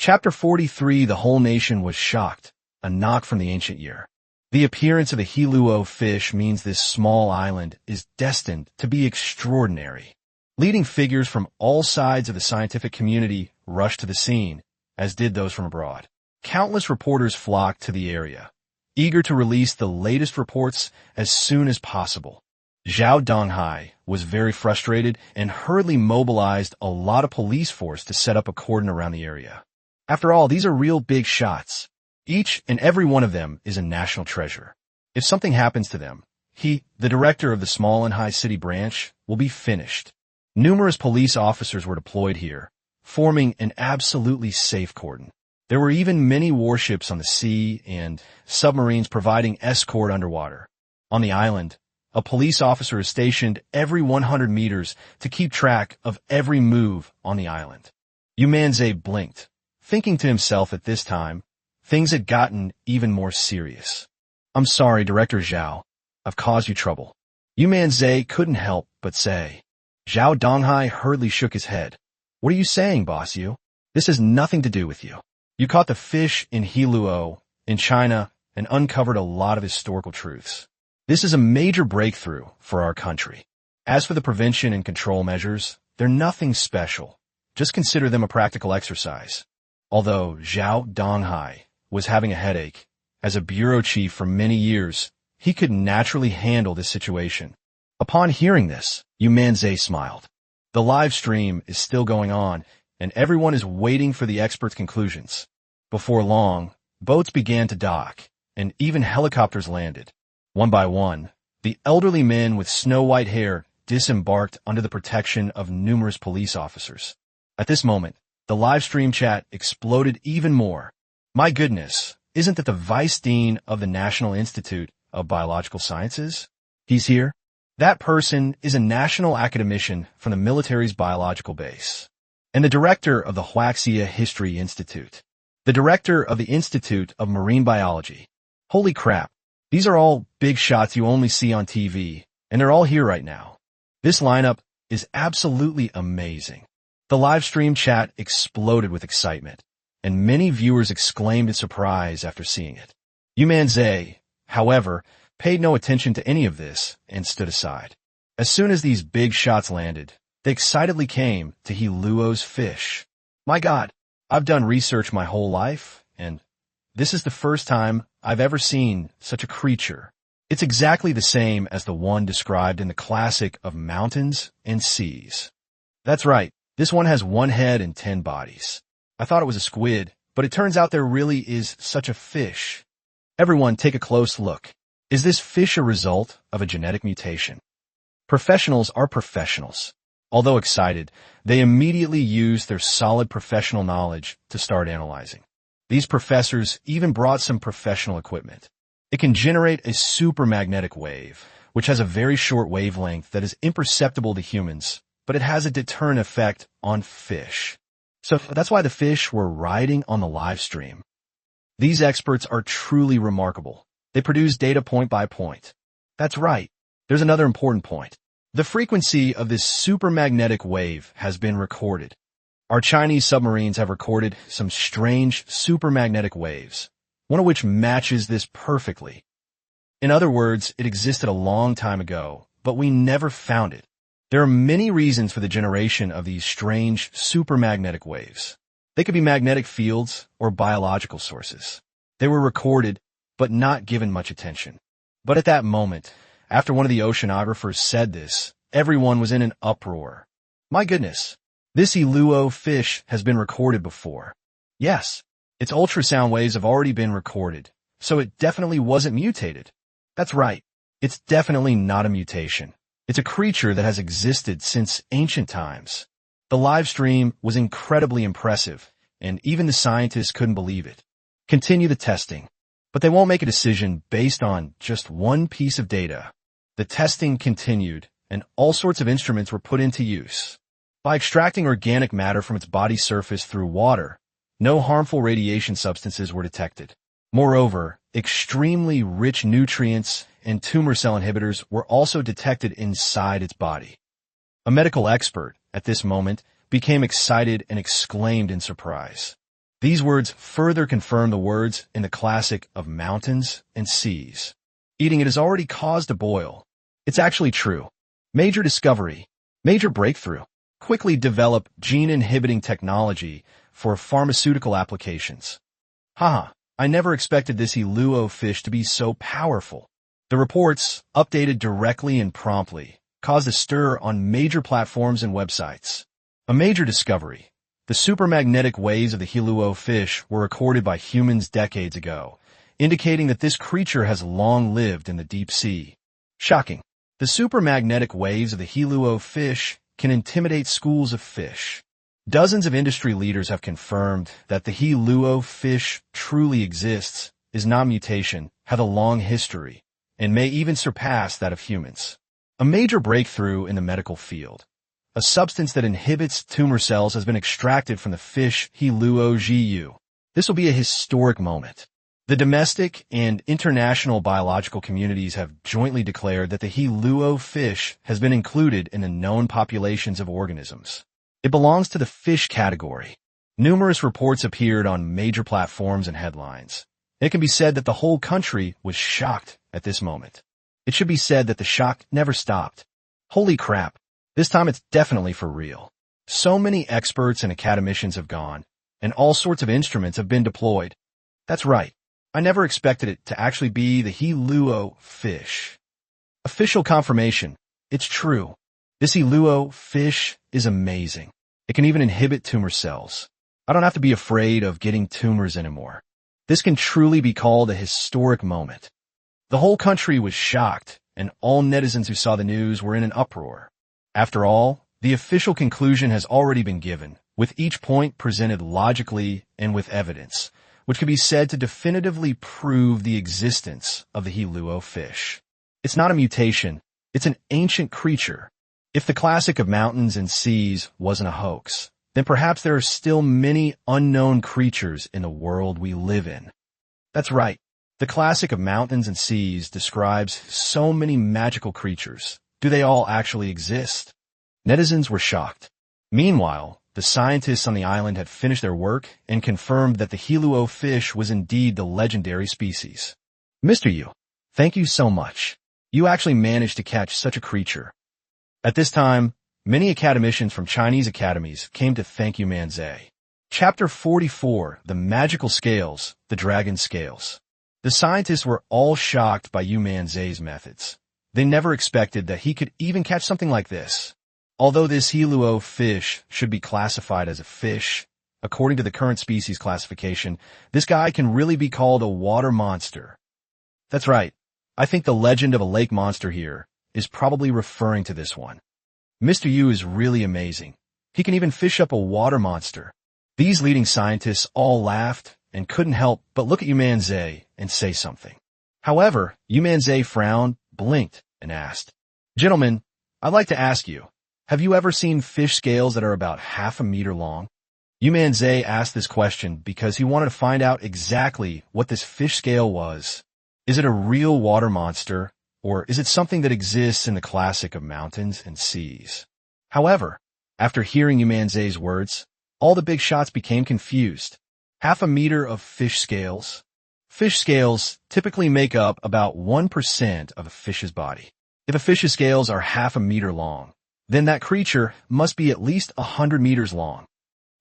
Chapter 43. The whole nation was shocked. A knock from the ancient year. The appearance of the Hiluo fish means this small island is destined to be extraordinary. Leading figures from all sides of the scientific community rushed to the scene, as did those from abroad. Countless reporters flocked to the area, eager to release the latest reports as soon as possible. Zhao Donghai was very frustrated and hurriedly mobilized a lot of police force to set up a cordon around the area. After all, these are real big shots. Each and every one of them is a national treasure. If something happens to them, he, the director of the small and high city branch, will be finished. Numerous police officers were deployed here, forming an absolutely safe cordon. There were even many warships on the sea and submarines providing escort underwater. On the island, a police officer is stationed every 100 meters to keep track of every move on the island. Yu Manzai blinked, thinking to himself at this time, things had gotten even more serious. "I'm sorry, Director Zhao. I've caused you trouble." Yu Manzai couldn't help but say. Zhao Donghai hurriedly shook his head. "What are you saying, Boss Yu? This has nothing to do with you. You caught the fish in Hiluo, in China, and uncovered a lot of historical truths. This is a major breakthrough for our country. As for the prevention and control measures, they're nothing special. Just consider them a practical exercise." Although Zhao Donghai was having a headache, as a bureau chief for many years, he could naturally handle this situation. Upon hearing this, Yu Manzai smiled. The live stream is still going on, and everyone is waiting for the experts' conclusions. Before long, boats began to dock, and even helicopters landed. One by one, the elderly men with snow-white hair disembarked under the protection of numerous police officers. At this moment, the live stream chat exploded even more. "My goodness, isn't that the Vice Dean of the National Institute of Biological Sciences? He's here? That person is a national academician from the military's biological base. And the director of the Huaxia History Institute. The director of the Institute of Marine Biology. Holy crap, these are all big shots you only see on TV, and they're all here right now. This lineup is absolutely amazing." The live stream chat exploded with excitement, and many viewers exclaimed in surprise after seeing it. Yu Manzai, however, paid no attention to any of this and stood aside. As soon as these big shots landed, they excitedly came to Hiluo's fish. "My God, I've done research my whole life, and this is the first time I've ever seen such a creature. It's exactly the same as the one described in the classic of mountains and seas. That's right, this one has 1 head and 10 bodies. I thought it was a squid, but it turns out there really is such a fish. Everyone take a close look. Is this fish a result of a genetic mutation?" Professionals are professionals. Although excited, they immediately use their solid professional knowledge to start analyzing. These professors even brought some professional equipment. It can generate a supermagnetic wave, which has a very short wavelength that is imperceptible to humans, but it has a deterrent effect on fish. So that's why the fish were riding on the live stream. These experts are truly remarkable. They produce data point by point. That's right. There's another important point. The frequency of this supermagnetic wave has been recorded. Our Chinese submarines have recorded some strange supermagnetic waves, one of which matches this perfectly. In other words, it existed a long time ago, but we never found it. There are many reasons for the generation of these strange supermagnetic waves. They could be magnetic fields or biological sources. They were recorded, but not given much attention. But at that moment, after one of the oceanographers said this, everyone was in an uproar. My goodness, this Hiluo fish has been recorded before. Yes, its ultrasound waves have already been recorded, so it definitely wasn't mutated. That's right, it's definitely not a mutation. It's a creature that has existed since ancient times. The live stream was incredibly impressive, and even the scientists couldn't believe it. Continue the testing. But they won't make a decision based on just one piece of data. The testing continued, and all sorts of instruments were put into use. By extracting organic matter from its body surface through water, no harmful radiation substances were detected. Moreover, extremely rich nutrients and tumor cell inhibitors were also detected inside its body. A medical expert, at this moment, became excited and exclaimed in surprise. These words further confirm the words in the classic of mountains and seas. Eating it has already caused a boil. It's actually true. Major discovery, major breakthrough. Quickly develop gene-inhibiting technology for pharmaceutical applications. Haha, I never expected this Hiluo fish to be so powerful. The reports, updated directly and promptly, caused a stir on major platforms and websites. A major discovery. The supermagnetic waves of the Hiluo fish were recorded by humans decades ago, indicating that this creature has long lived in the deep sea. Shocking. The supermagnetic waves of the Hiluo fish can intimidate schools of fish. Dozens of industry leaders have confirmed that the Hiluo fish truly exists, is not mutation, had a long history, and may even surpass that of humans. A major breakthrough in the medical field. A substance that inhibits tumor cells has been extracted from the fish Hiluo Jiu. This will be a historic moment. The domestic and international biological communities have jointly declared that the Hiluo fish has been included in the known populations of organisms. It belongs to the fish category. Numerous reports appeared on major platforms and headlines. It can be said that the whole country was shocked at this moment. It should be said that the shock never stopped. Holy crap. This time it's definitely for real. So many experts and academicians have gone, and all sorts of instruments have been deployed. That's right. I never expected it to actually be the Hiluo fish. Official confirmation. It's true. This Hiluo fish is amazing. It can even inhibit tumor cells. I don't have to be afraid of getting tumors anymore. This can truly be called a historic moment. The whole country was shocked, and all netizens who saw the news were in an uproar. After all, the official conclusion has already been given, with each point presented logically and with evidence, which can be said to definitively prove the existence of the Hiluo fish. It's not a mutation, it's an ancient creature. If the classic of mountains and seas wasn't a hoax, then perhaps there are still many unknown creatures in the world we live in. That's right. The classic of mountains and seas describes so many magical creatures. Do they all actually exist? Netizens were shocked. Meanwhile, the scientists on the island had finished their work and confirmed that the Hiluo fish was indeed the legendary species. Mr. Yu, thank you so much. You actually managed to catch such a creature. At this time, many academicians from Chinese academies came to thank Yu Manzai. Chapter 44, The Magical Scales, the Dragon Scales. The scientists were all shocked by Yu Manzai's methods. They never expected that he could even catch something like this. Although this Hiluo fish should be classified as a fish, according to the current species classification, this guy can really be called a water monster. That's right. I think the legend of a lake monster here is probably referring to this one. Mr. Yu is really amazing. He can even fish up a water monster. These leading scientists all laughed and couldn't help but look at Yu Manzai and say something. However, Yu Manzai frowned, blinked, and asked, "Gentlemen, I'd like to ask you, have you ever seen fish scales that are about half a meter long?" Yu Manzai asked this question because he wanted to find out exactly what this fish scale was. Is it a real water monster, or is it something that exists in the classic of mountains and seas? However, after hearing Yu Manzai's words, all the big shots became confused. Half a meter of fish scales? Fish scales typically make up about 1% of a fish's body. If a fish's scales are half a meter long, then that creature must be at least 100 meters long.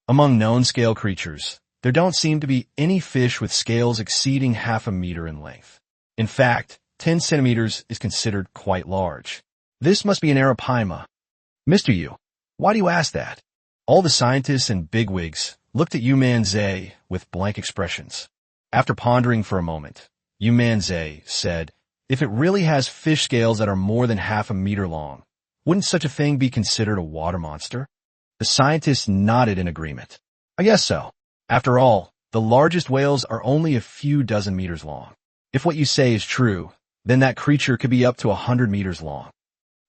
Among known scale creatures, there don't seem to be any fish with scales exceeding half a meter in length. In fact, 10 centimeters is considered quite large. This must be an arapaima. Mr. Yu, why do you ask that? All the scientists and bigwigs looked at Yu Manzai with blank expressions. After pondering for a moment, Yu Manzai said, "If it really has fish scales that are more than half a meter long, wouldn't such a thing be considered a water monster?" The scientists nodded in agreement. "I guess so. After all, the largest whales are only a few dozen meters long. If what you say is true, then that creature could be up to 100 meters long."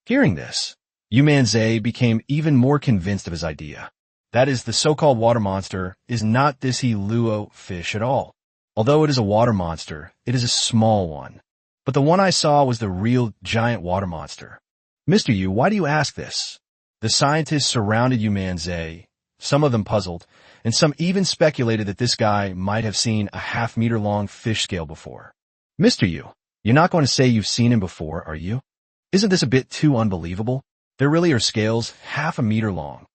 Hearing this, Yu Manzai became even more convinced of his idea. That is, the so-called water monster is not this Hiluo fish at all. Although it is a water monster, it is a small one. But the one I saw was the real giant water monster. Mr. Yu, why do you ask this? The scientists surrounded Yu Manzai, some of them puzzled, and some even speculated that this guy might have seen a half-meter-long fish scale before. Mr. Yu, you're not going to say you've seen him before, are you? Isn't this a bit too unbelievable? There really are scales half a meter long.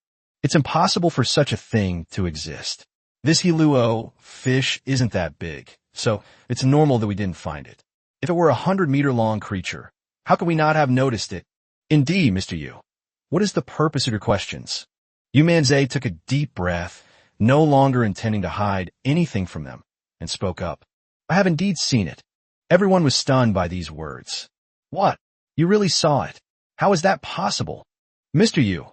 It's impossible for such a thing to exist. This Hiluo fish isn't that big, so it's normal that we didn't find it. If it were a 100-meter-long creature, how could we not have noticed it? Indeed, Mr. Yu. What is the purpose of your questions? Yu Manzai took a deep breath, no longer intending to hide anything from them, and spoke up. I have indeed seen it. Everyone was stunned by these words. What? You really saw it? How is that possible? Mr. Yu,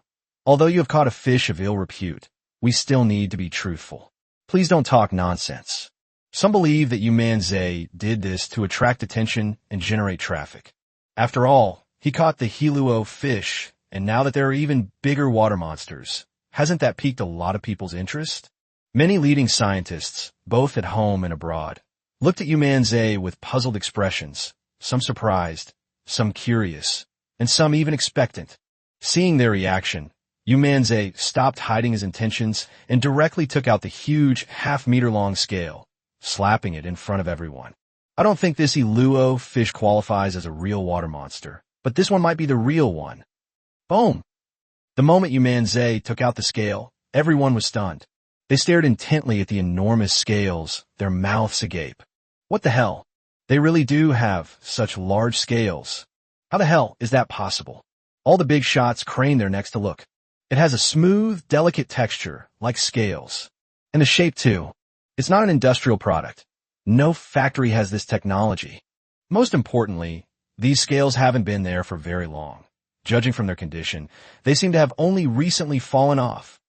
although you have caught a fish of ill repute, we still need to be truthful. Please don't talk nonsense. Some believe that Yu Manzai did this to attract attention and generate traffic. After all, he caught the Hiluo fish, and now that there are even bigger water monsters, hasn't that piqued a lot of people's interest? Many leading scientists, both at home and abroad, looked at Yu Manzai with puzzled expressions, some surprised, some curious, and some even expectant. Seeing their reaction, Yu Manzai stopped hiding his intentions and directly took out the huge half-meter-long scale, slapping it in front of everyone. I don't think this Hiluo fish qualifies as a real water monster, but this one might be the real one. Boom! The moment Yu Manzai took out the scale, everyone was stunned. They stared intently at the enormous scales, their mouths agape. What the hell? They really do have such large scales. How the hell is that possible? All the big shots craned their necks to look. It has a smooth, delicate texture, like scales. And the shape, too. It's not an industrial product. No factory has this technology. Most importantly, these scales haven't been there for very long. Judging from their condition, they seem to have only recently fallen off.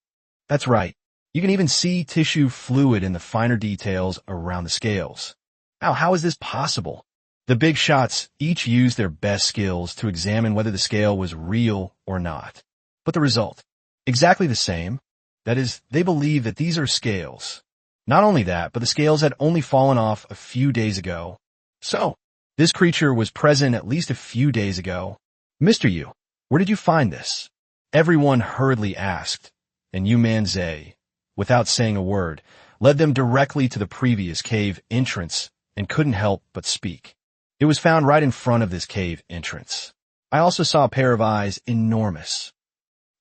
That's right. You can even see tissue fluid in the finer details around the scales. Now, how is this possible? The big shots each used their best skills to examine whether the scale was real or not. But the result? Exactly the same. That is, they believe that these are scales. Not only that, but the scales had only fallen off a few days ago. So, this creature was present at least a few days ago. Mr. Yu, where did you find this? Everyone hurriedly asked, and Yu Manzai, without saying a word, led them directly to the previous cave entrance and couldn't help but speak. It was found right in front of this cave entrance. I also saw a pair of eyes enormous,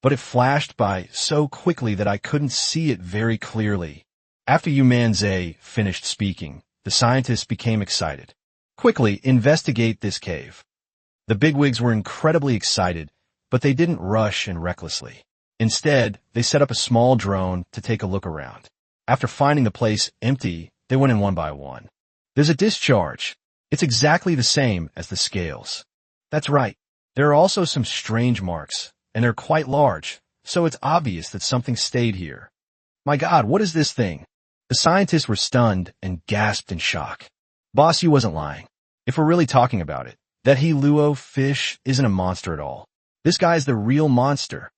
but it flashed by so quickly that I couldn't see it very clearly. After Yu Manzai finished speaking, the scientists became excited. Quickly, investigate this cave. The bigwigs were incredibly excited, but they didn't rush and recklessly. Instead, they set up a small drone to take a look around. After finding the place empty, they went in one by one. There's a discharge. It's exactly the same as the scales. That's right. There are also some strange marks, and they're quite large, so it's obvious that something stayed here. My God, what is this thing? The scientists were stunned and gasped in shock. Boss, you wasn't lying. If we're really talking about it, that Hiluo fish isn't a monster at all. This guy's the real monster.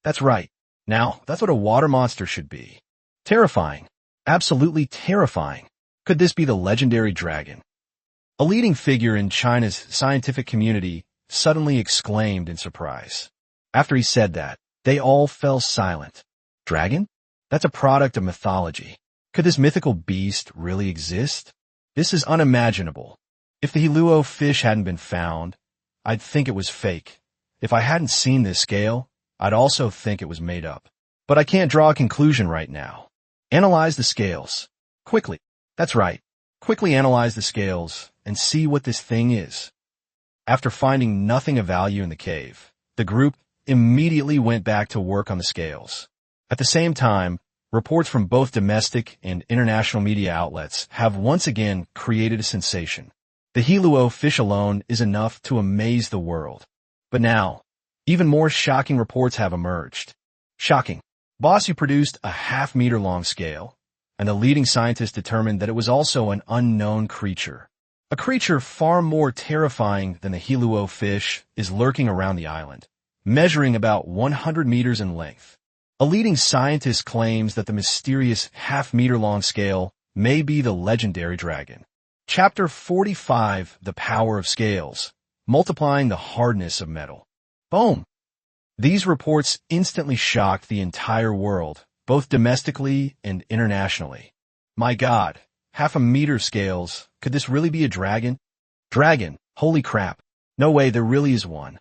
That's right. Now, that's what a water monster should be. Terrifying. Absolutely terrifying. Could this be the legendary dragon? A leading figure in China's scientific community suddenly exclaimed in surprise. After he said that, they all fell silent. Dragon? That's a product of mythology. Could this mythical beast really exist? This is unimaginable. If the Hiluo fish hadn't been found, I'd think it was fake. If I hadn't seen this scale, I'd also think it was made up. But I can't draw a conclusion right now. Analyze the scales. Quickly. That's right. Quickly analyze the scales and see what this thing is. After finding nothing of value in the cave, the group immediately went back to work on the scales. At the same time, reports from both domestic and international media outlets have once again created a sensation. The Hiluo fish alone is enough to amaze the world. But now, even more shocking reports have emerged. Shocking. Boss, you produced a half-meter-long scale, and the leading scientists determined that it was also an unknown creature. A creature far more terrifying than the Hiluo fish is lurking around the island, measuring about 100 meters in length. A leading scientist claims that the mysterious half-meter-long scale may be the legendary dragon. Chapter 45, The Power of Scales, Multiplying the Hardness of Metal. Boom! These reports instantly shocked the entire world, both domestically and internationally. My God, 0.5 meter scales. Could this really be a dragon? Dragon, holy crap. No way, there really is one.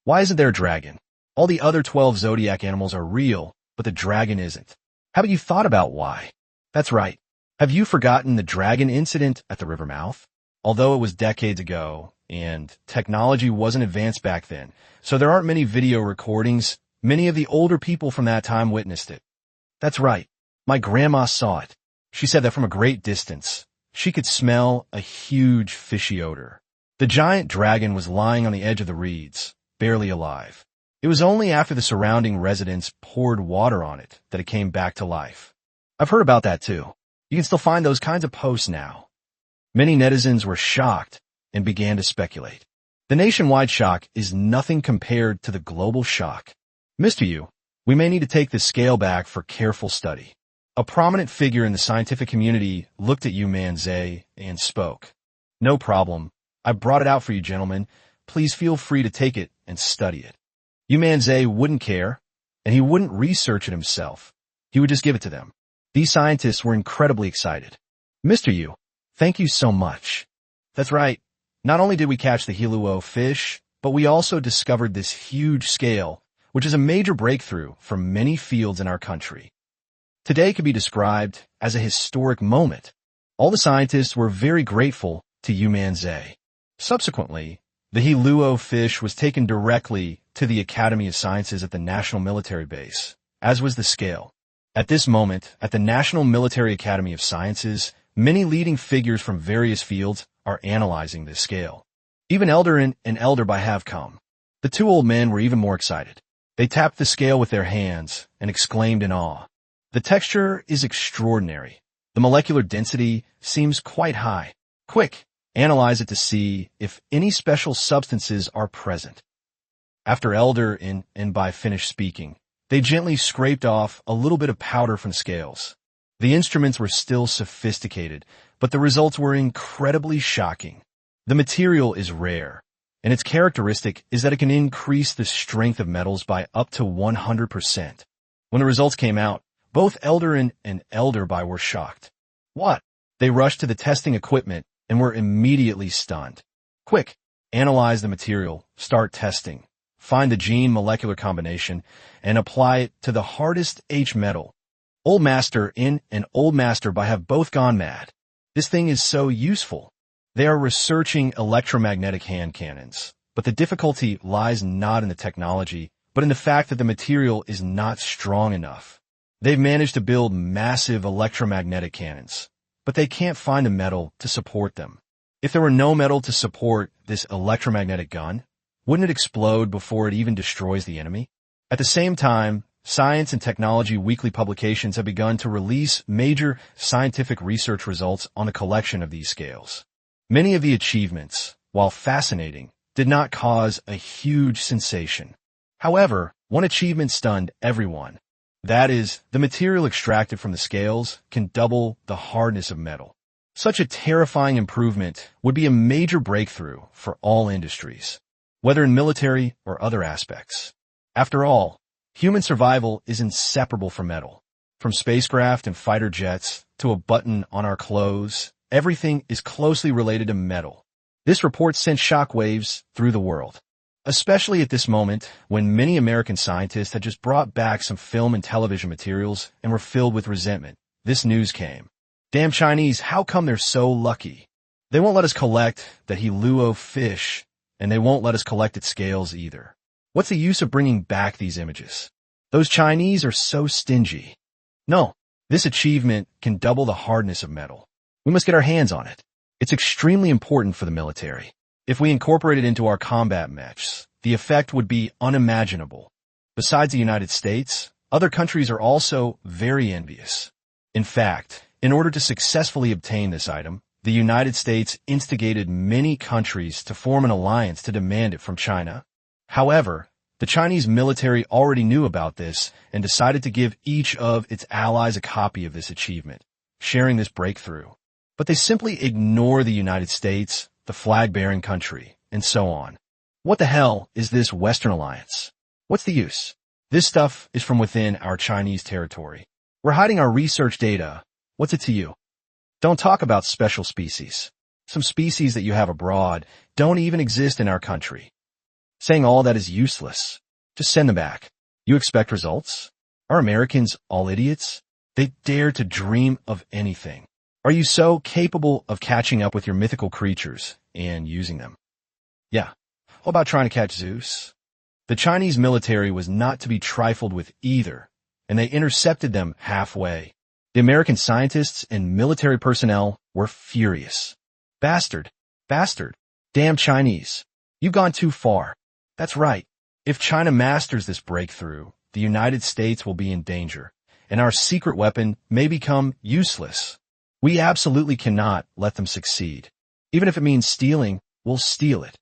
Why isn't there a dragon? All the other 12 zodiac animals are real, but the dragon isn't. Haven't you thought about why? That's right. Have you forgotten the dragon incident at the river mouth? Although it was decades ago, and technology wasn't advanced back then, so there aren't many video recordings, many of the older people from that time witnessed it. That's right. My grandma saw it. She said that from a great distance, she could smell a huge fishy odor. The giant dragon was lying on the edge of the reeds, barely alive. It was only after the surrounding residents poured water on it that it came back to life. I've heard about that too. You can still find those kinds of posts now. Many netizens were shocked and began to speculate. The nationwide shock is nothing compared to the global shock. Mr. Yu, we may need to take this scale back for careful study. A prominent figure in the scientific community looked at Yu Manzai and spoke. No problem. I brought it out for you, gentlemen. Please feel free to take it and study it. Yu Manzai wouldn't care, and he wouldn't research it himself. He would just give it to them. These scientists were incredibly excited. Mr. Yu, thank you so much. That's right. Not only did we catch the Hiluo fish, but we also discovered this huge scale, which is a major breakthrough for many fields in our country. Today could be described as a historic moment. All the scientists were very grateful to Yu Manzai. Subsequently, the Hiluo fish was taken directly to the Academy of Sciences at the National Military Base, as was the scale. At this moment, at the National Military Academy of Sciences, many leading figures from various fields are analyzing this scale. Even Eldarin and Elderby have come. The two old men were even more excited. They tapped the scale with their hands and exclaimed in awe. The texture is extraordinary. The molecular density seems quite high. Quick, analyze it to see if any special substances are present. After Elder and By finished speaking, they gently scraped off a little bit of powder from the scales. The instruments were still sophisticated, but the results were incredibly shocking. The material is rare, and its characteristic is that it can increase the strength of metals by up to 100%. When the results came out, both Eldarin and Elderby were shocked. What? They rushed to the testing equipment and were immediately stunned. Quick, analyze the material, start testing, find the gene molecular combination, and apply it to the hardest H metal. Old Master In and Old Master By have both gone mad. This thing is so useful. They are researching electromagnetic hand cannons, but the difficulty lies not in the technology, but in the fact that the material is not strong enough. They've managed to build massive electromagnetic cannons, but they can't find a metal to support them. If there were no metal to support this electromagnetic gun, wouldn't it explode before it even destroys the enemy? At the same time, science and technology weekly publications have begun to release major scientific research results on a collection of these scales. Many of the achievements, while fascinating, did not cause a huge sensation. However, one achievement stunned everyone. That is, the material extracted from the scales can double the hardness of metal. Such a terrifying improvement would be a major breakthrough for all industries, whether in military or other aspects. After all, human survival is inseparable from metal. From spacecraft and fighter jets to a button on our clothes, everything is closely related to metal. This report sent shockwaves through the world, especially at this moment when many American scientists had just brought back some film and television materials and were filled with resentment. This news came. Damn Chinese, how come they're so lucky? They won't let us collect the Hiluo fish, and they won't let us collect its scales either. What's the use of bringing back these images? Those Chinese are so stingy. No, this achievement can double the hardness of metal. We must get our hands on it. It's extremely important for the military. If we incorporate it into our combat mechs, the effect would be unimaginable. Besides the United States, other countries are also very envious. In fact, in order to successfully obtain this item, the United States instigated many countries to form an alliance to demand it from China. However, the Chinese military already knew about this and decided to give each of its allies a copy of this achievement, sharing this breakthrough. But they simply ignore the United States, the flag-bearing country, and so on. What the hell is this Western alliance? What's the use? This stuff is from within our Chinese territory. We're hiding our research data. What's it to you? Don't talk about special species. Some species that you have abroad don't even exist in our country. Saying all that is useless. Just send them back. You expect results? Are Americans all idiots? They dare to dream of anything. Are you so capable of catching up with your mythical creatures and using them? Yeah. What about trying to catch Zeus? The Chinese military was not to be trifled with either, and they intercepted them halfway. The American scientists and military personnel were furious. Bastard. Bastard. Damn Chinese. You've gone too far. That's right. If China masters this breakthrough, the United States will be in danger, and our secret weapon may become useless. We absolutely cannot let them succeed. Even if it means stealing, we'll steal it.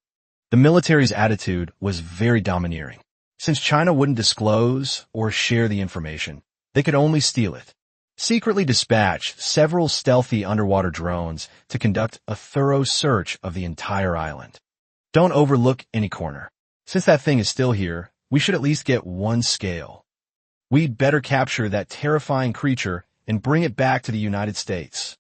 The military's attitude was very domineering. Since China wouldn't disclose or share the information, they could only steal it. Secretly dispatch several stealthy underwater drones to conduct a thorough search of the entire island. Don't overlook any corner. Since that thing is still here, we should at least get one scale. We'd better capture that terrifying creature and bring it back to the United States.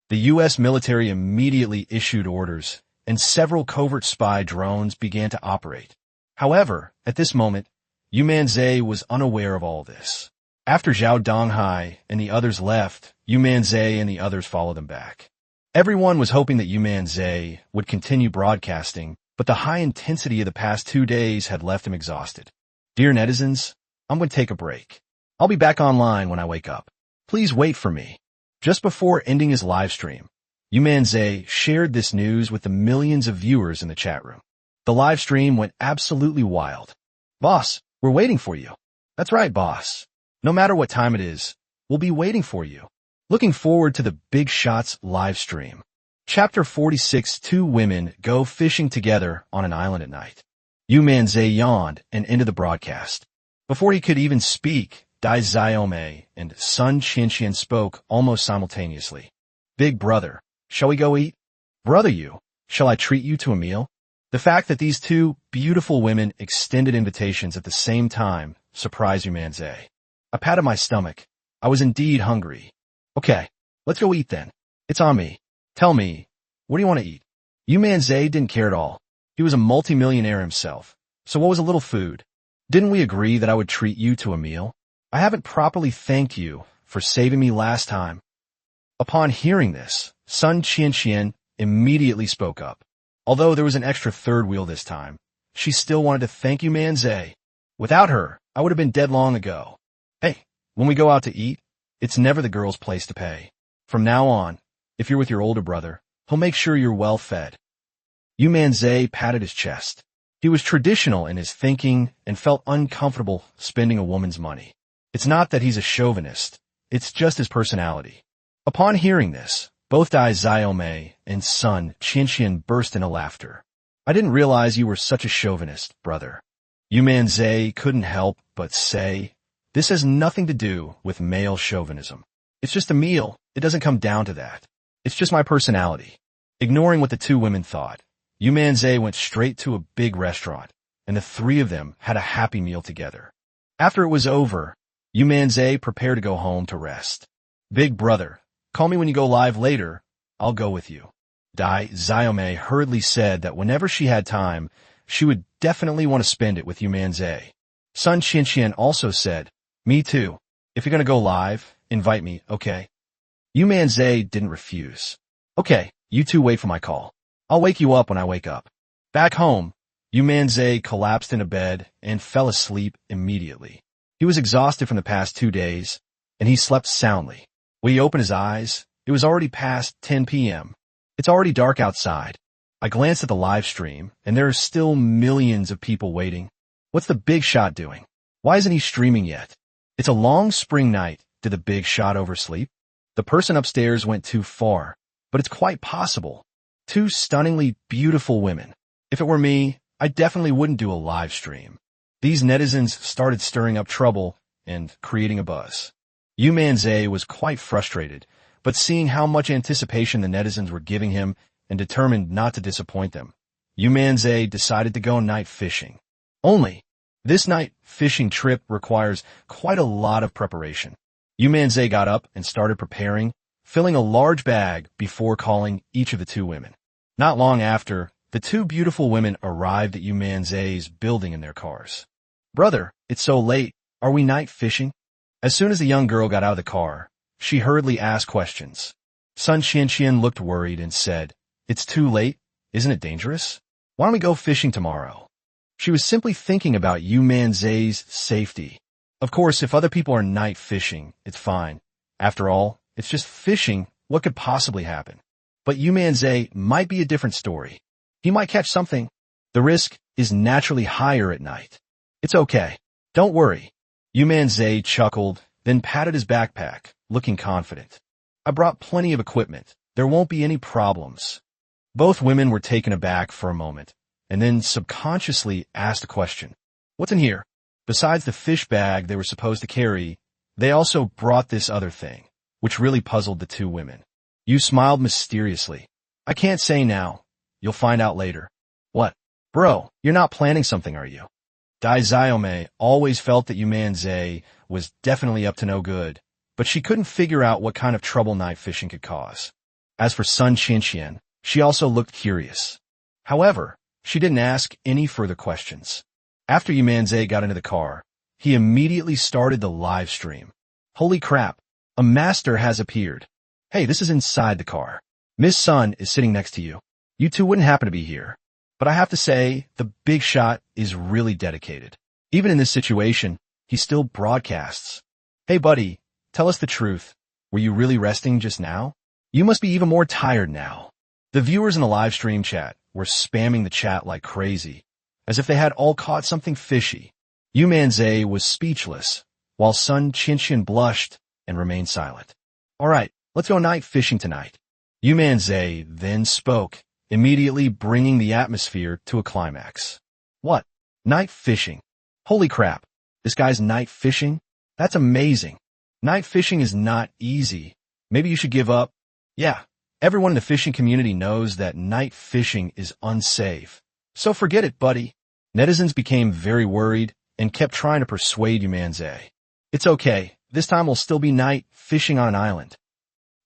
The U.S. military immediately issued orders, and several covert spy drones began to operate. However, at this moment, Yu Manzai was unaware of all this. After Zhao Donghai and the others left, Yu Manzai and the others followed them back. Everyone was hoping that Yu Manzai would continue broadcasting, but the high intensity of the past 2 days had left him exhausted. Dear netizens, I'm going to take a break. I'll be back online when I wake up. Please wait for me. Just before ending his live stream, Yu Manzai shared this news with the millions of viewers in the chat room. The live stream went absolutely wild. Boss, we're waiting for you. That's right, boss. No matter what time it is, we'll be waiting for you. Looking forward to the Big Shots live stream. Chapter 46. 2 women go fishing together on an island at night. Yu Manzai yawned and ended the broadcast. Before he could even speak, Dai Xiaomei and Sun Qianqian spoke almost simultaneously. Big brother, shall we go eat? Brother Yu, shall I treat you to a meal? The fact that these 2 beautiful women extended invitations at the same time surprised Yu Manzai. I patted my stomach. I was indeed hungry. Okay, let's go eat then. It's on me. Tell me, what do you want to eat? Yu Manzai didn't care at all. He was a multimillionaire himself. So what was a little food? Didn't we agree that I would treat you to a meal? I haven't properly thanked you for saving me last time. Upon hearing this, Sun Qianqian immediately spoke up. Although there was an extra third wheel this time, she still wanted to thank Yu Manzai. Without her, I would have been dead long ago. Hey, when we go out to eat, it's never the girl's place to pay. From now on, if you're with your older brother, he'll make sure you're well fed. Yu Manzai patted his chest. He was traditional in his thinking and felt uncomfortable spending a woman's money. It's not that he's a chauvinist, it's just his personality. Upon hearing this, both Dai Xiaomei and Sun Qianqian burst into laughter. I didn't realize you were such a chauvinist, brother. Yu Manzai couldn't help but say, this has nothing to do with male chauvinism. It's just a meal. It doesn't come down to that. It's just my personality. Ignoring what the 2 women thought, Yu Manzai went straight to a big restaurant, and the 3 of them had a happy meal together. After it was over, Yu Manzai prepared to go home to rest. Big brother, call me when you go live later. I'll go with you. Dai Xiaomei hurriedly said that whenever she had time, she would definitely want to spend it with Yu Manzai. Sun Qianqian also said, me too. If you're going to go live, invite me, okay? Yu Manzai didn't refuse. Okay, you 2 wait for my call. I'll wake you up when I wake up. Back home, Yu Manzai collapsed in a bed and fell asleep immediately. He was exhausted from the past 2 days, and he slept soundly. When he opened his eyes, it was already past 10 p.m. It's already dark outside. I glanced at the live stream, and there are still millions of people waiting. What's the Big Shot doing? Why isn't he streaming yet? It's a long spring night. Did the Big Shot oversleep? The person upstairs went too far, but it's quite possible. 2 stunningly beautiful women. If it were me, I definitely wouldn't do a live stream. These netizens started stirring up trouble and creating a buzz. Yu Manzai was quite frustrated, but seeing how much anticipation the netizens were giving him and determined not to disappoint them, Yu Manzai decided to go night fishing. Only, this night fishing trip requires quite a lot of preparation. Yu Manzai got up and started preparing, filling a large bag before calling each of the two women. Not long after, the two beautiful women arrived at Yu Manzai's building in their cars. "Brother, it's so late. Are we night fishing?" As soon as the young girl got out of the car, she hurriedly asked questions. Sun Qianqian looked worried and said, "It's too late. Isn't it dangerous? Why don't we go fishing tomorrow?" She was simply thinking about Yu Manzai's safety. Of course, if other people are night fishing, it's fine. After all, it's just fishing. What could possibly happen? But Yu Manzai might be a different story. He might catch something. The risk is naturally higher at night. "It's okay. Don't worry." Yu Manzai chuckled, then patted his backpack, looking confident. "I brought plenty of equipment. There won't be any problems." Both women were taken aback for a moment, and then subconsciously asked a question. "What's in here?" Besides the fish bag they were supposed to carry, they also brought this other thing, which really puzzled the two women. Yu smiled mysteriously. "I can't say now. You'll find out later." "What? Bro, you're not planning something, are you?" Dai Xiaomei always felt that Yu Manzai was definitely up to no good, but she couldn't figure out what kind of trouble night fishing could cause. As for Sun Qianqian, she also looked curious. However, she didn't ask any further questions. After Yu Manzai got into the car, he immediately started the live stream. "Holy crap, a master has appeared. Hey, this is inside the car. Miss Sun is sitting next to you. You two wouldn't happen to be here. But I have to say, the big shot is really dedicated. Even in this situation, he still broadcasts. Hey buddy, tell us the truth. Were you really resting just now? You must be even more tired now." The viewers in the live stream chat were spamming the chat like crazy, as if they had all caught something fishy. Yu Manzai was speechless, while Sun Qianqian blushed and remained silent. "All right, let's go night fishing tonight." Yu Manzai then spoke, immediately bringing the atmosphere to a climax. "What? Night fishing? Holy crap, this guy's night fishing? That's amazing. Night fishing is not easy. Maybe you should give up." Yeah, everyone in the fishing community knows that night fishing is unsafe. So forget it, buddy. Netizens became very worried and kept trying to persuade Yu Manzai. "It's okay, this time we'll still be night fishing on an island."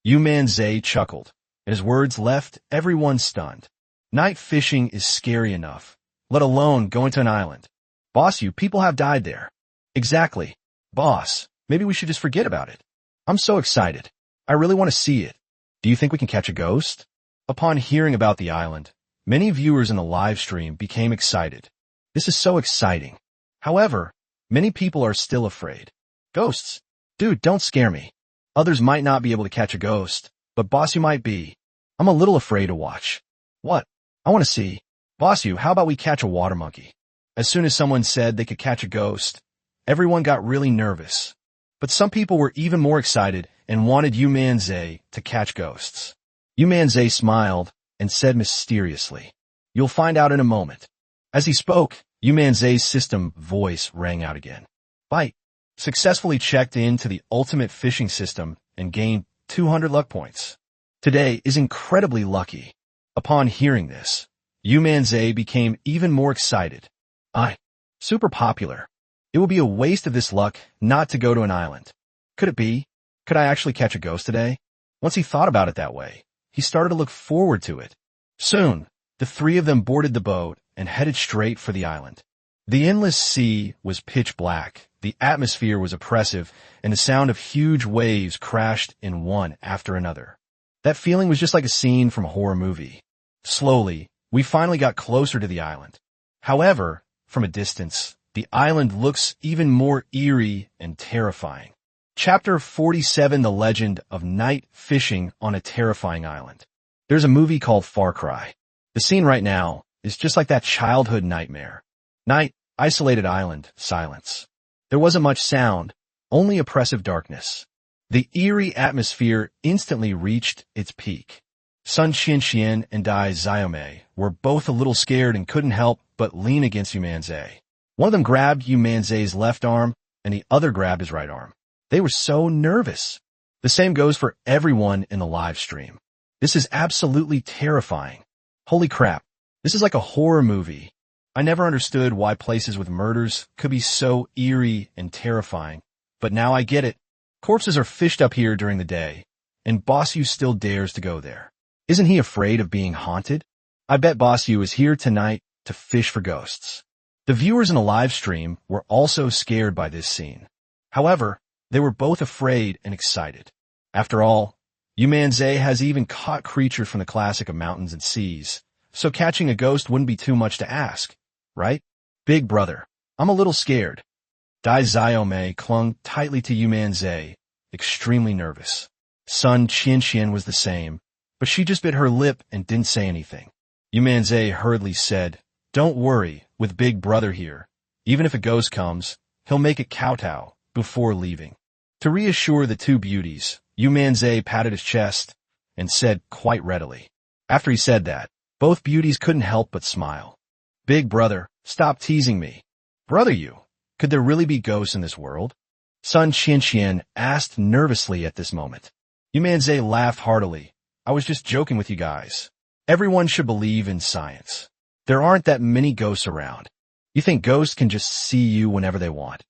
Yu Manzai chuckled, and his words left everyone stunned. Night fishing is scary enough, let alone going to an island. "Boss, you people have died there." "Exactly. Boss, maybe we should just forget about it. I'm so excited. I really want to see it. Do you think we can catch a ghost?" Upon hearing about the island, many viewers in the live stream became excited. This is so exciting. However, many people are still afraid. "Ghosts? Dude, don't scare me. Others might not be able to catch a ghost, but boss, you might be. I'm a little afraid to watch." "What? I want to see." "Boss, you, how about we catch a water monkey?" As soon as someone said they could catch a ghost, everyone got really nervous. But some people were even more excited and wanted Yu Manzai to catch ghosts. Yu Manzai smiled and said mysteriously, "You'll find out in a moment." As he spoke, Yu Manzai's system voice rang out again. "Bite. Successfully checked into the ultimate fishing system and gained 200 luck points. Today is incredibly lucky." Upon hearing this, Yu Manzai became even more excited. Super popular. It would be a waste of this luck not to go to an island. Could it be? Could I actually catch a ghost today? Once he thought about it that way, he started to look forward to it. Soon, the three of them boarded the boat and headed straight for the island. The endless sea was pitch black, the atmosphere was oppressive, and the sound of huge waves crashed in one after another. That feeling was just like a scene from a horror movie. Slowly, we finally got closer to the island. However, from a distance, the island looks even more eerie and terrifying. Chapter 47, The Legend of Night Fishing on a Terrifying Island. There's a movie called Far Cry. The scene right now is just like that childhood nightmare. Night, isolated island, silence. There wasn't much sound, only oppressive darkness. The eerie atmosphere instantly reached its peak. Sun Qianqian and Dai Xiaomei were both a little scared and couldn't help but lean against Yu Manzai. One of them grabbed Yu Manzai's left arm, and the other grabbed his right arm. They were so nervous. The same goes for everyone in the live stream. This is absolutely terrifying. Holy crap, this is like a horror movie. I never understood why places with murders could be so eerie and terrifying, but now I get it. Corpses are fished up here during the day, and Boss Yu still dares to go there. Isn't he afraid of being haunted? I bet Boss Yu is here tonight to fish for ghosts. The viewers in the live stream were also scared by this scene. However, they were both afraid and excited. After all, Yu Manzai has even caught creatures from the classic of mountains and seas, so catching a ghost wouldn't be too much to ask, right? Big brother, I'm a little scared. Dai Xiaomei clung tightly to Yu Manzai, extremely nervous. Sun Qianqian was the same, but she just bit her lip and didn't say anything. Yu Manzai hurriedly said, "Don't worry, with Big Brother here. Even if a ghost comes, he'll make it kowtow before leaving." To reassure the two beauties, Yu Manzai patted his chest and said quite readily. After he said that, both beauties couldn't help but smile. "Big Brother, stop teasing me." "Brother Yu, could there really be ghosts in this world?" Sun Qianqian asked nervously at this moment. Yu Manzai laughed heartily. "I was just joking with you guys. Everyone should believe in science. There aren't that many ghosts around. You think ghosts can just see you whenever they want?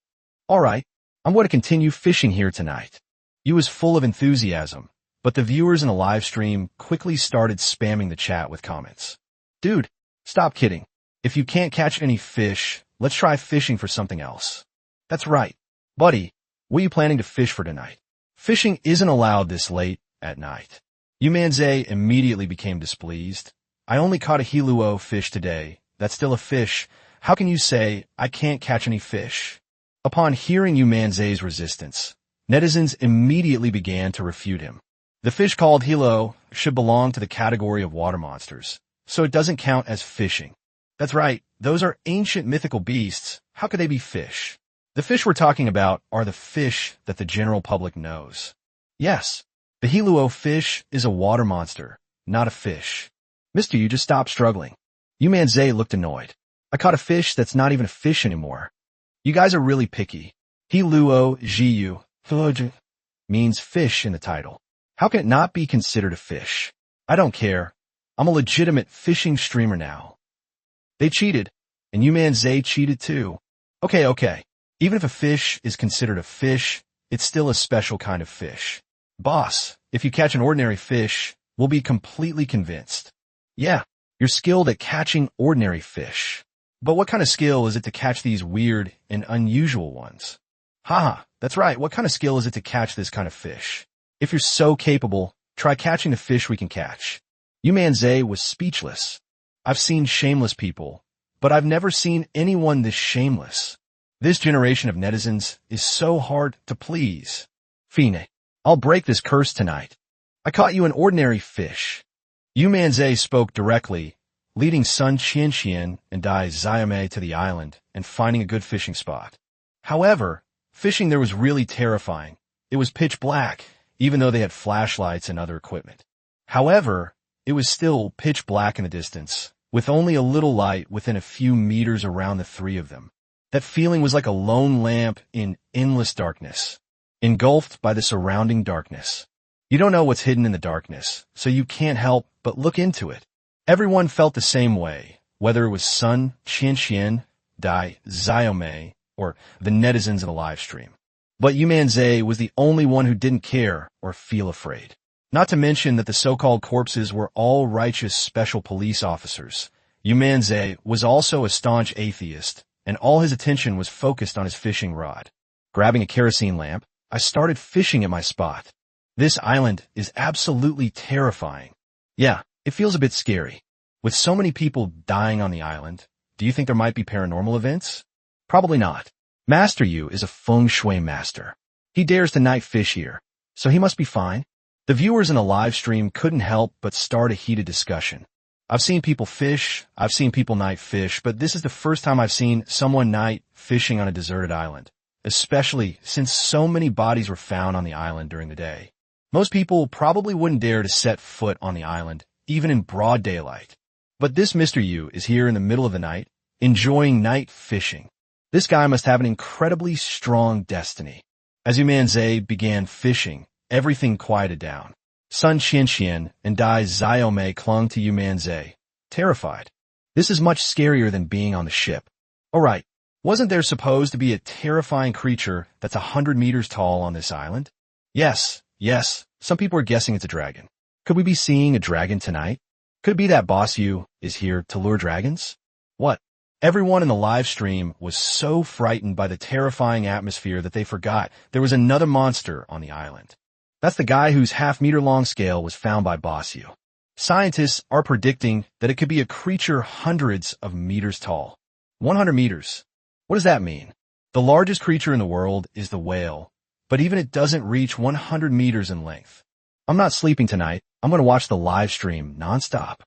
All right, I'm going to continue fishing here tonight." Yu was full of enthusiasm, but the viewers in the live stream quickly started spamming the chat with comments. "Dude, stop kidding. If you can't catch any fish, let's try fishing for something else." "That's right. Buddy, what are you planning to fish for tonight?" "Fishing isn't allowed this late at night." Yu Manzai immediately became displeased. "I only caught a hiluo fish today. That's still a fish. How can you say I can't catch any fish?" Upon hearing Yu Manzai's resistance, netizens immediately began to refute him. The fish called hilo should belong to the category of water monsters, so it doesn't count as fishing. "That's right, those are ancient mythical beasts. How could they be fish?" "The fish we're talking about are the fish that the general public knows." "Yes, the hiluo fish is a water monster, not a fish." "Mr. Yu, just stop struggling." Yu Manzai looked annoyed. "I caught a fish that's not even a fish anymore. You guys are really picky. Hiluo jiu means fish in the title. How can it not be considered a fish? I don't care. I'm a legitimate fishing streamer now." They cheated, and Yu Manzai cheated too. Okay. Even if a fish is considered a fish, it's still a special kind of fish. "Boss, if you catch an ordinary fish, we'll be completely convinced." "Yeah, you're skilled at catching ordinary fish. But what kind of skill is it to catch these weird and unusual ones?" "Haha, that's right. What kind of skill is it to catch this kind of fish? If you're so capable, try catching the fish we can catch." Yu Manzai was speechless. "I've seen shameless people, but I've never seen anyone this shameless. This generation of netizens is so hard to please. Fine, I'll break this curse tonight. I caught you an ordinary fish." Yu Manzai spoke directly, leading Sun Qianqian and Dai Xiaomei to the island and finding a good fishing spot. However, fishing there was really terrifying. It was pitch black, even though they had flashlights and other equipment. However, it was still pitch black in the distance, with only a little light within a few meters around the three of them. That feeling was like a lone lamp in endless darkness, engulfed by the surrounding darkness. You don't know what's hidden in the darkness, so you can't help but look into it. Everyone felt the same way, whether it was Sun Qianqian, Dai Xiaomei, or the netizens in the live stream. But Yu Manzai was the only one who didn't care or feel afraid. Not to mention that the so-called corpses were all righteous special police officers. Yu Manzai was also a staunch atheist, and all his attention was focused on his fishing rod. Grabbing a kerosene lamp, I started fishing at my spot. This island is absolutely terrifying. Yeah, it feels a bit scary. With so many people dying on the island, do you think there might be paranormal events? Probably not. Master Yu is a feng shui master. He dares to night fish here, so he must be fine. The viewers in the live stream couldn't help but start a heated discussion. I've seen people fish, I've seen people night fish, but this is the first time I've seen someone night fishing on a deserted island, especially since so many bodies were found on the island during the day. Most people probably wouldn't dare to set foot on the island, even in broad daylight. But this Mr. Yu is here in the middle of the night, enjoying night fishing. This guy must have an incredibly strong destiny. As Yu Manzai began fishing, everything quieted down. Sun Qianqian and Dai Xiaomei clung to Yu Manzai, terrified. This is much scarier than being on the ship. Alright, wasn't there supposed to be a terrifying creature that's 100 meters tall on this island? Yes, yes, some people are guessing it's a dragon. Could we be seeing a dragon tonight? Could it be that Boss Yu is here to lure dragons? What? Everyone in the live stream was so frightened by the terrifying atmosphere that they forgot there was another monster on the island. That's the guy whose half-meter-long scale was found by Boss Yu. Scientists are predicting that it could be a creature hundreds of meters tall. 100 meters. What does that mean? The largest creature in the world is the whale, but even it doesn't reach 100 meters in length. I'm not sleeping tonight. I'm going to watch the live stream nonstop.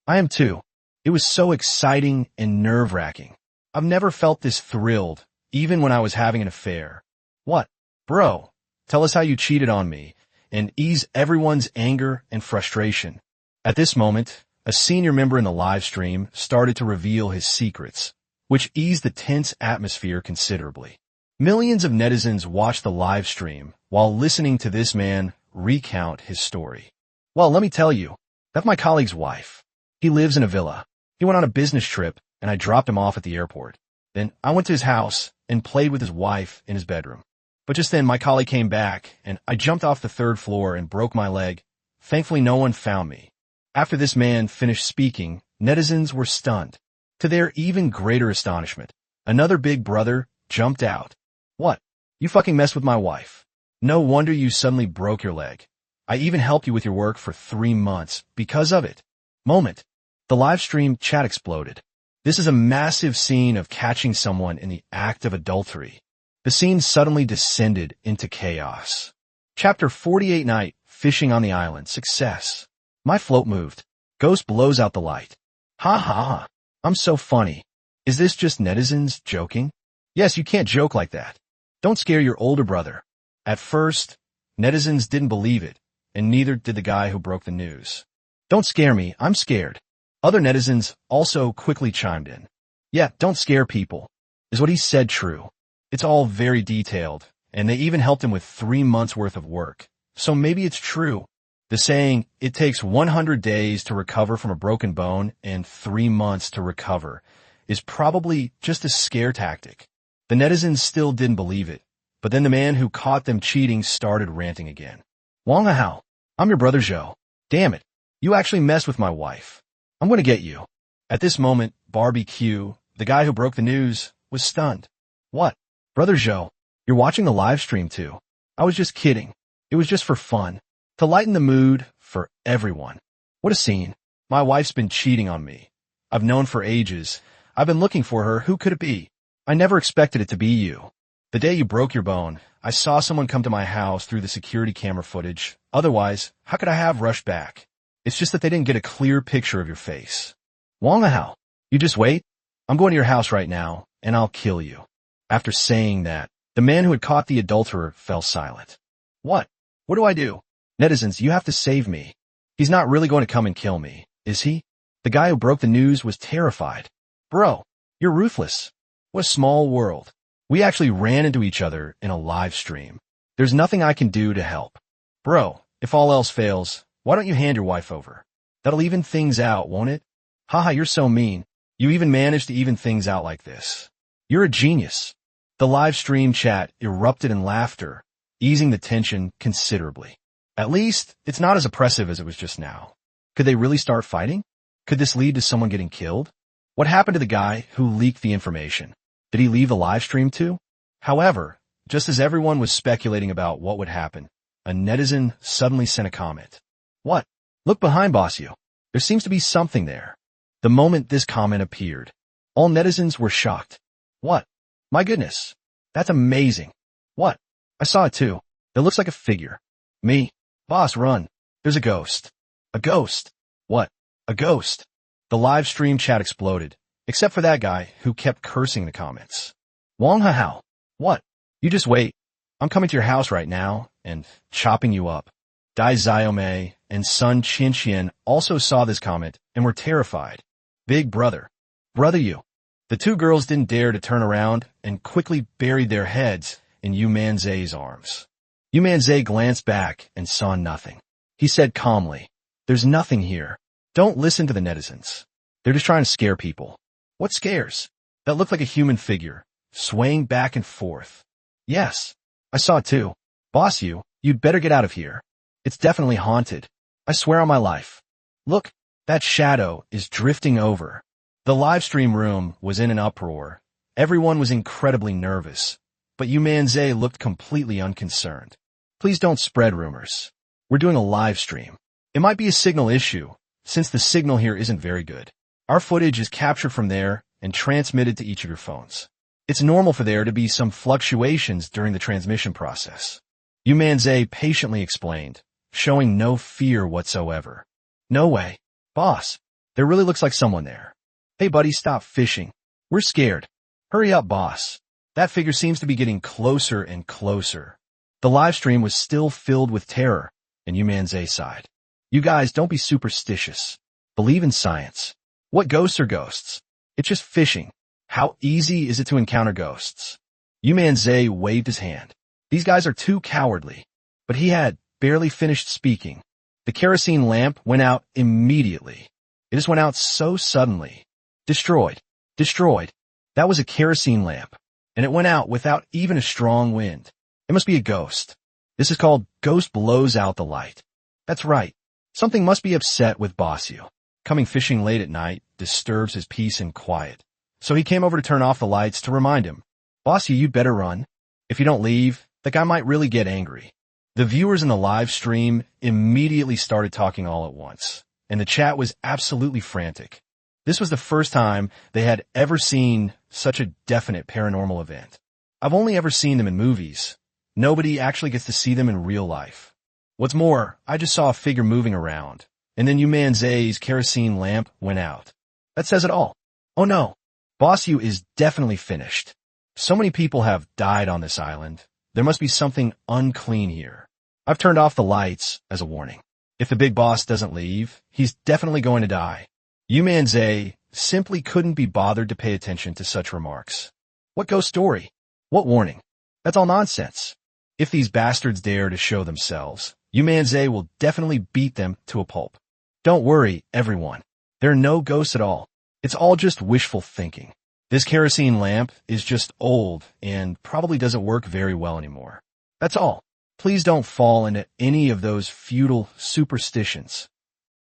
I am too. It was so exciting and nerve-wracking. I've never felt this thrilled, even when I was having an affair. What? Bro, tell us how you cheated on me, and ease everyone's anger and frustration. At this moment, a senior member in the live stream started to reveal his secrets, which eased the tense atmosphere considerably. Millions of netizens watched the live stream while listening to this man recount his story. Well, let me tell you, that's my colleague's wife. He lives in a villa. He went on a business trip, and I dropped him off at the airport. Then I went to his house and played with his wife in his bedroom. But just then, my colleague came back, and I jumped off the 3rd floor and broke my leg. Thankfully, no one found me. After this man finished speaking, netizens were stunned. To their even greater astonishment, another big brother jumped out. What? You fucking messed with my wife. No wonder you suddenly broke your leg. I even helped you with your work for 3 months because of it. Moment. The live stream chat exploded. This is a massive scene of catching someone in the act of adultery. The scene suddenly descended into chaos. Chapter 48 Night, Fishing on the Island, Success. My float moved. Ghost blows out the light. Ha ha ha. I'm so funny. Is this just netizens joking? Yes, you can't joke like that. Don't scare your older brother. At first, netizens didn't believe it, and neither did the guy who broke the news. Don't scare me, I'm scared. Other netizens also quickly chimed in. Yeah, don't scare people. Is what he said true? It's all very detailed, and they even helped him with 3 months worth of work. So maybe it's true. The saying, it takes 100 days to recover from a broken bone and 3 months to recover, is probably just a scare tactic. The netizens still didn't believe it, but then the man who caught them cheating started ranting again. Wang Hao, I'm your brother Zhou. Damn it, you actually messed with my wife. I'm going to get you. At this moment, Barbie Q, the guy who broke the news, was stunned. What? Brother Zhou, you're watching the live stream too. I was just kidding. It was just for fun. To lighten the mood for everyone. What a scene. My wife's been cheating on me. I've known for ages. I've been looking for her. Who could it be? I never expected it to be you. The day you broke your bone, I saw someone come to my house through the security camera footage. Otherwise, how could I have rushed back? It's just that they didn't get a clear picture of your face. Wang Hao, you just wait. I'm going to your house right now, and I'll kill you. After saying that, the man who had caught the adulterer fell silent. What? What do I do? Netizens, you have to save me. He's not really going to come and kill me, is he? The guy who broke the news was terrified. Bro, you're ruthless. What a small world. We actually ran into each other in a live stream. There's nothing I can do to help. Bro, if all else fails, why don't you hand your wife over? That'll even things out, won't it? Haha, you're so mean. You even managed to even things out like this. You're a genius. The live stream chat erupted in laughter, easing the tension considerably. At least, it's not as oppressive as it was just now. Could they really start fighting? Could this lead to someone getting killed? What happened to the guy who leaked the information? Did he leave the live stream too? However, just as everyone was speculating about what would happen, a netizen suddenly sent a comment. What? Look behind Boss Yu. There seems to be something there. The moment this comment appeared, all netizens were shocked. What? My goodness. That's amazing. What? I saw it too. It looks like a figure. Me. Boss, run. There's a ghost. A ghost. What? A ghost. The live stream chat exploded, except for that guy who kept cursing the comments. Wang Hao. What? You just wait. I'm coming to your house right now and chopping you up. Dai Xiaomei and Sun Qianqian also saw this comment and were terrified. Big brother. Brother Yu. The two girls didn't dare to turn around and quickly buried their heads in Yu Manzai's arms. Yu Manzai glanced back and saw nothing. He said calmly, there's nothing here. Don't listen to the netizens. They're just trying to scare people. What scares? That looked like a human figure, swaying back and forth. Yes, I saw it too. Boss Yu, You'd better get out of here. It's definitely haunted. I swear on my life. Look, that shadow is drifting over. The live stream room was in an uproar. Everyone was incredibly nervous, but Yu Manzai looked completely unconcerned. Please don't spread rumors. We're doing a live stream. It might be a signal issue, since the signal here isn't very good. Our footage is captured from there and transmitted to each of your phones. It's normal for there to be some fluctuations during the transmission process. Yu Manzai patiently explained, showing no fear whatsoever. No way. Boss, there really looks like someone there. Hey buddy, stop fishing. We're scared. Hurry up, boss. That figure seems to be getting closer and closer. The live stream was still filled with terror, and Yu Manzai sighed. You guys, don't be superstitious. Believe in science. What ghosts are ghosts? It's just fishing. How easy is it to encounter ghosts? Yu Manzai waved his hand. These guys are too cowardly. But he had barely finished speaking. The kerosene lamp went out immediately. It just went out so suddenly. Destroyed. Destroyed. That was a kerosene lamp. And it went out without even a strong wind. It must be a ghost. This is called Ghost Blows Out the Light. That's right. Something must be upset with Bossu. Coming fishing late at night disturbs his peace and quiet. So he came over to turn off the lights to remind him. Bossu, you'd better run. If you don't leave, the guy might really get angry. The viewers in the live stream immediately started talking all at once, and the chat was absolutely frantic. This was the first time they had ever seen such a definite paranormal event. I've only ever seen them in movies. Nobody actually gets to see them in real life. What's more, I just saw a figure moving around, and then Yu Manzai's kerosene lamp went out. That says it all. Oh no, Bossu is definitely finished. So many people have died on this island. There must be something unclean here. I've turned off the lights as a warning. If the big boss doesn't leave, he's definitely going to die. Yu Manzai simply couldn't be bothered to pay attention to such remarks. What ghost story? What warning? That's all nonsense. If these bastards dare to show themselves, Yu Manzai will definitely beat them to a pulp. Don't worry, everyone. There are no ghosts at all. It's all just wishful thinking. This kerosene lamp is just old and probably doesn't work very well anymore. That's all. Please don't fall into any of those futile superstitions.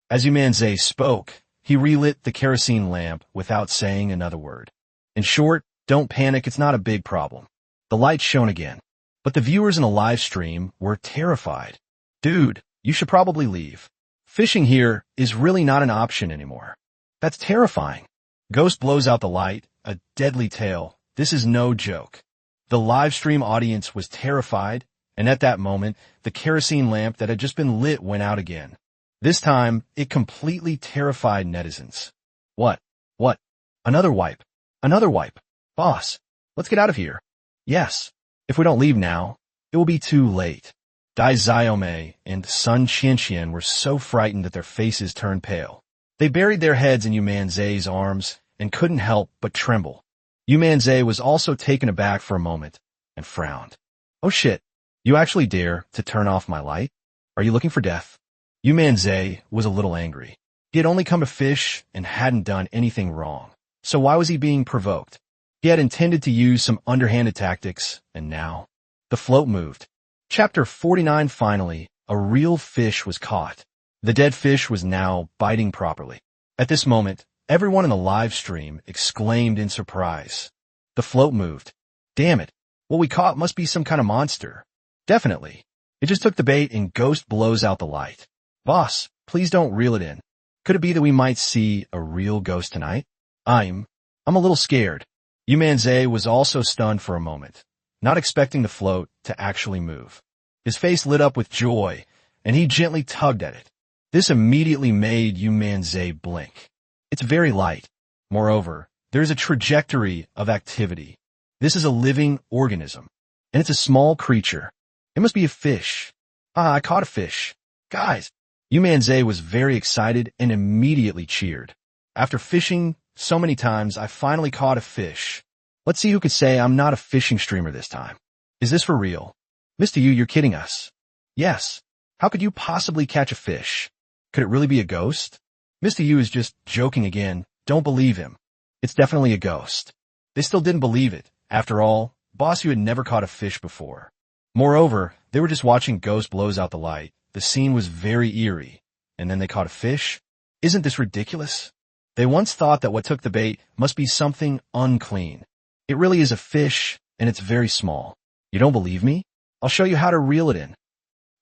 As Yu Manzai spoke, he relit the kerosene lamp without saying another word. In short, don't panic, it's not a big problem. The light shone again, but the viewers in the live stream were terrified. Dude, you should probably leave. Fishing here is really not an option anymore. That's terrifying. Ghost blows out the light, a deadly tale. This is no joke. The live stream audience was terrified, and at that moment, the kerosene lamp that had just been lit went out again. This time, it completely terrified netizens. What? Another wipe. Another wipe. Boss, let's get out of here. Yes. If we don't leave now, it will be too late. Dai Xiaomei and Sun Qianqian were so frightened that their faces turned pale. They buried their heads in Yu Manzai's arms and couldn't help but tremble. Yu Manzai was also taken aback for a moment and frowned. Oh shit, you actually dare to turn off my light? Are you looking for death? Yu Manzai was a little angry. He had only come to fish and hadn't done anything wrong. So why was he being provoked? He had intended to use some underhanded tactics, and now the float moved. Chapter 49. Finally, a real fish was caught. The dead fish was now biting properly. At this moment, everyone in the live stream exclaimed in surprise. The float moved. Damn it. What we caught must be some kind of monster. Definitely. It just took the bait and Ghost blows out the light. Boss, please don't reel it in. Could it be that we might see a real ghost tonight? I'm a little scared. Yu Manzai was also stunned for a moment, not expecting the float to actually move. His face lit up with joy, and he gently tugged at it. This immediately made Yu Manzai blink. It's very light. Moreover, there is a trajectory of activity. This is a living organism, and it's a small creature. It must be a fish. I caught a fish. Guys, Yu Manzai was very excited and immediately cheered. After fishing so many times, I finally caught a fish. Let's see who could say I'm not a fishing streamer this time. Is this for real? Mr. Yu, you're kidding us. Yes. How could you possibly catch a fish? Could it really be a ghost? Mr. Yu is just joking again. Don't believe him. It's definitely a ghost. They still didn't believe it. After all, Bossu had never caught a fish before. Moreover, They were just watching Ghost blows out the light. The scene was very eerie. And then they caught a fish? Isn't this ridiculous? They once thought that what took the bait must be something unclean. It really is a fish, and it's very small. You don't believe me? I'll show you how to reel it in.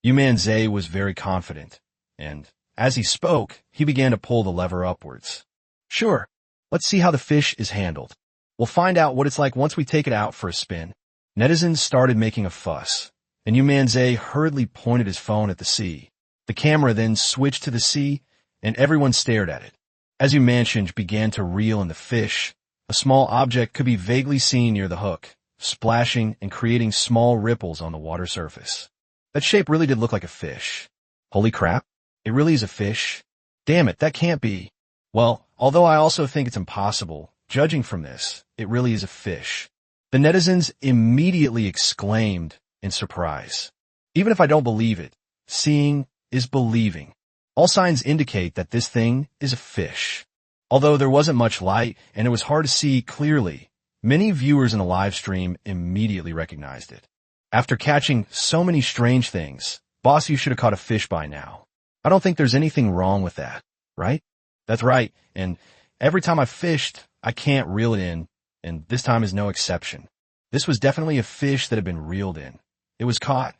Yu Manzai was very confident, and as he spoke, he began to pull the lever upwards. Sure, let's see how the fish is handled. We'll find out what it's like once we take it out for a spin. Netizens started making a fuss, and Yu Manzai hurriedly pointed his phone at the sea. The camera then switched to the sea, and everyone stared at it. As Yu Manzai began to reel in the fish, a small object could be vaguely seen near the hook, splashing and creating small ripples on the water surface. That shape really did look like a fish. Holy crap, it really is a fish? Damn it, that can't be. Well, although I also think it's impossible, judging from this, it really is a fish. The netizens immediately exclaimed in surprise. Even if I don't believe it, seeing is believing. All signs indicate that this thing is a fish. Although there wasn't much light and it was hard to see clearly, many viewers in the live stream immediately recognized it. After catching so many strange things, boss, you should have caught a fish by now. I don't think there's anything wrong with that, right? That's right, and every time I've fished, I can't reel it in, and this time is no exception. This was definitely a fish that had been reeled in. It was caught,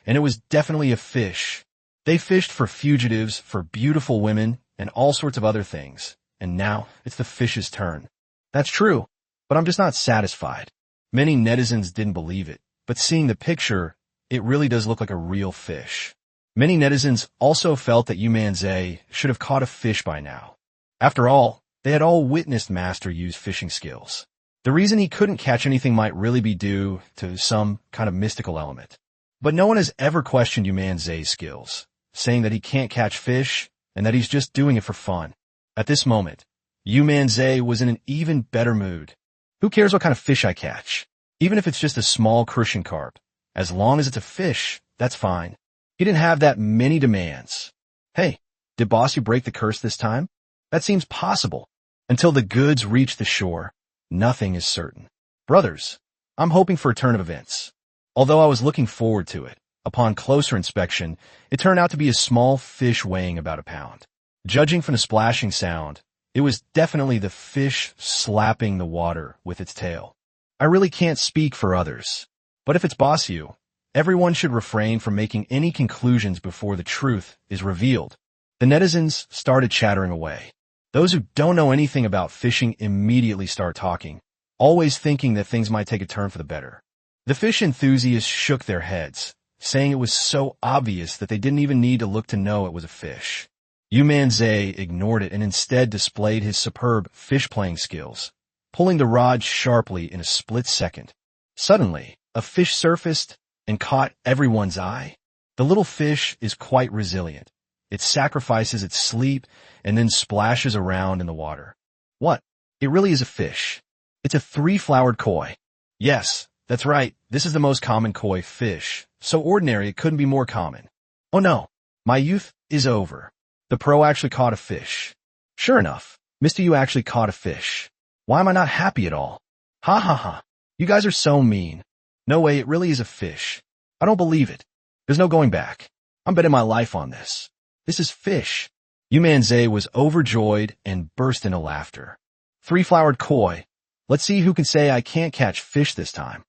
and it was definitely a fish. They fished for fugitives, for beautiful women, and all sorts of other things, and now it's the fish's turn. That's true, but I'm just not satisfied. Many netizens didn't believe it, but seeing the picture, it really does look like a real fish. Many netizens also felt that Yu Manzai should have caught a fish by now. After all, they had all witnessed Master Yu's fishing skills. The reason he couldn't catch anything might really be due to some kind of mystical element. But no one has ever questioned Yu Manzai's skills, saying that he can't catch fish and that he's just doing it for fun. At this moment, Yu Manzai was in an even better mood. Who cares what kind of fish I catch? Even if it's just a small crucian carp. As long as it's a fish, that's fine. He didn't have that many demands. Hey, did boss you break the curse this time? That seems possible. Until the goods reach the shore, nothing is certain. Brothers, I'm hoping for a turn of events. Although I was looking forward to it, upon closer inspection, it turned out to be a small fish weighing about a pound. Judging from the splashing sound, it was definitely the fish slapping the water with its tail. I really can't speak for others, but if it's boss you, everyone should refrain from making any conclusions before the truth is revealed. The netizens started chattering away. Those who don't know anything about fishing immediately start talking, always thinking that things might take a turn for the better. The fish enthusiasts shook their heads, saying it was so obvious that they didn't even need to look to know it was a fish. Yu Manzai ignored it and instead displayed his superb fish-playing skills, pulling the rod sharply in a split second. Suddenly, a fish surfaced and caught everyone's eye. The little fish is quite resilient. It sacrifices its sleep and then splashes around in the water. What? It really is a fish. It's a three-flowered koi. Yes, that's right. This is the most common koi fish. So ordinary it couldn't be more common. Oh no, my youth is over. The pro actually caught a fish. Sure enough, Mr. Yu actually caught a fish. Why am I not happy at all? Ha ha ha. You guys are so mean. No way, it really is a fish. I don't believe it. There's no going back. I'm betting my life on this. This is fish. Yu Manzai was overjoyed and burst into laughter. Three-flowered koi. Let's see who can say I can't catch fish this time.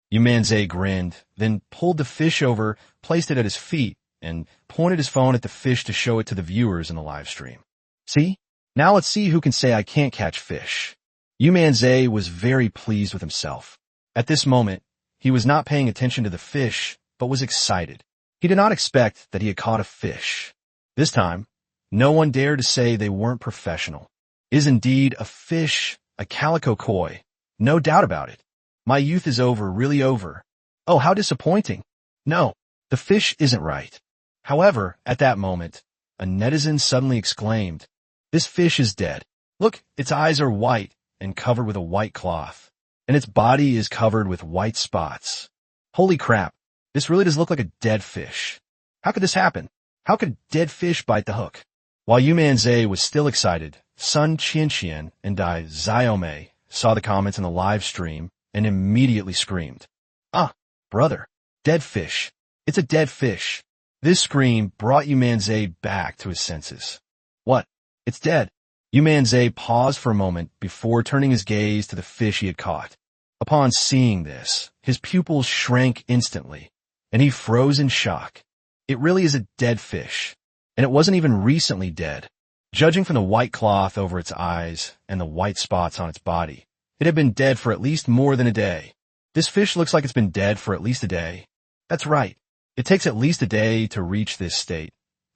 Yu Manzai grinned, then pulled the fish over, placed it at his feet, and pointed his phone at the fish to show it to the viewers in the live stream. See? Now let's see who can say I can't catch fish. Yu Manzai was very pleased with himself. At this moment, he was not paying attention to the fish, but was excited. He did not expect that he had caught a fish. This time, no one dared to say they weren't professional. It is indeed a fish, a calico koi. No doubt about it. My youth is over, really over. Oh, how disappointing. No, the fish isn't right. However, at that moment, a netizen suddenly exclaimed, "This fish is dead. Look, its eyes are white and covered with a white cloth, and its body is covered with white spots. Holy crap, this really does look like a dead fish. How could this happen? How could dead fish bite the hook?" While Yu Manzai was still excited, Sun Qianqian and Dai Xiaomei saw the comments in the live stream and immediately screamed, "Ah, brother, dead fish. It's a dead fish. This scream brought Yu Manzai back to his senses. What? It's dead. Yu Manzai paused for a moment before turning his gaze to the fish he had caught. Upon seeing this, his pupils shrank instantly, and he froze in shock. It really is a dead fish, and it wasn't even recently dead. Judging from the white cloth over its eyes and the white spots on its body, it had been dead for at least more than a day. This fish looks like it's been dead for at least a day. That's right. It takes at least a day to reach this state,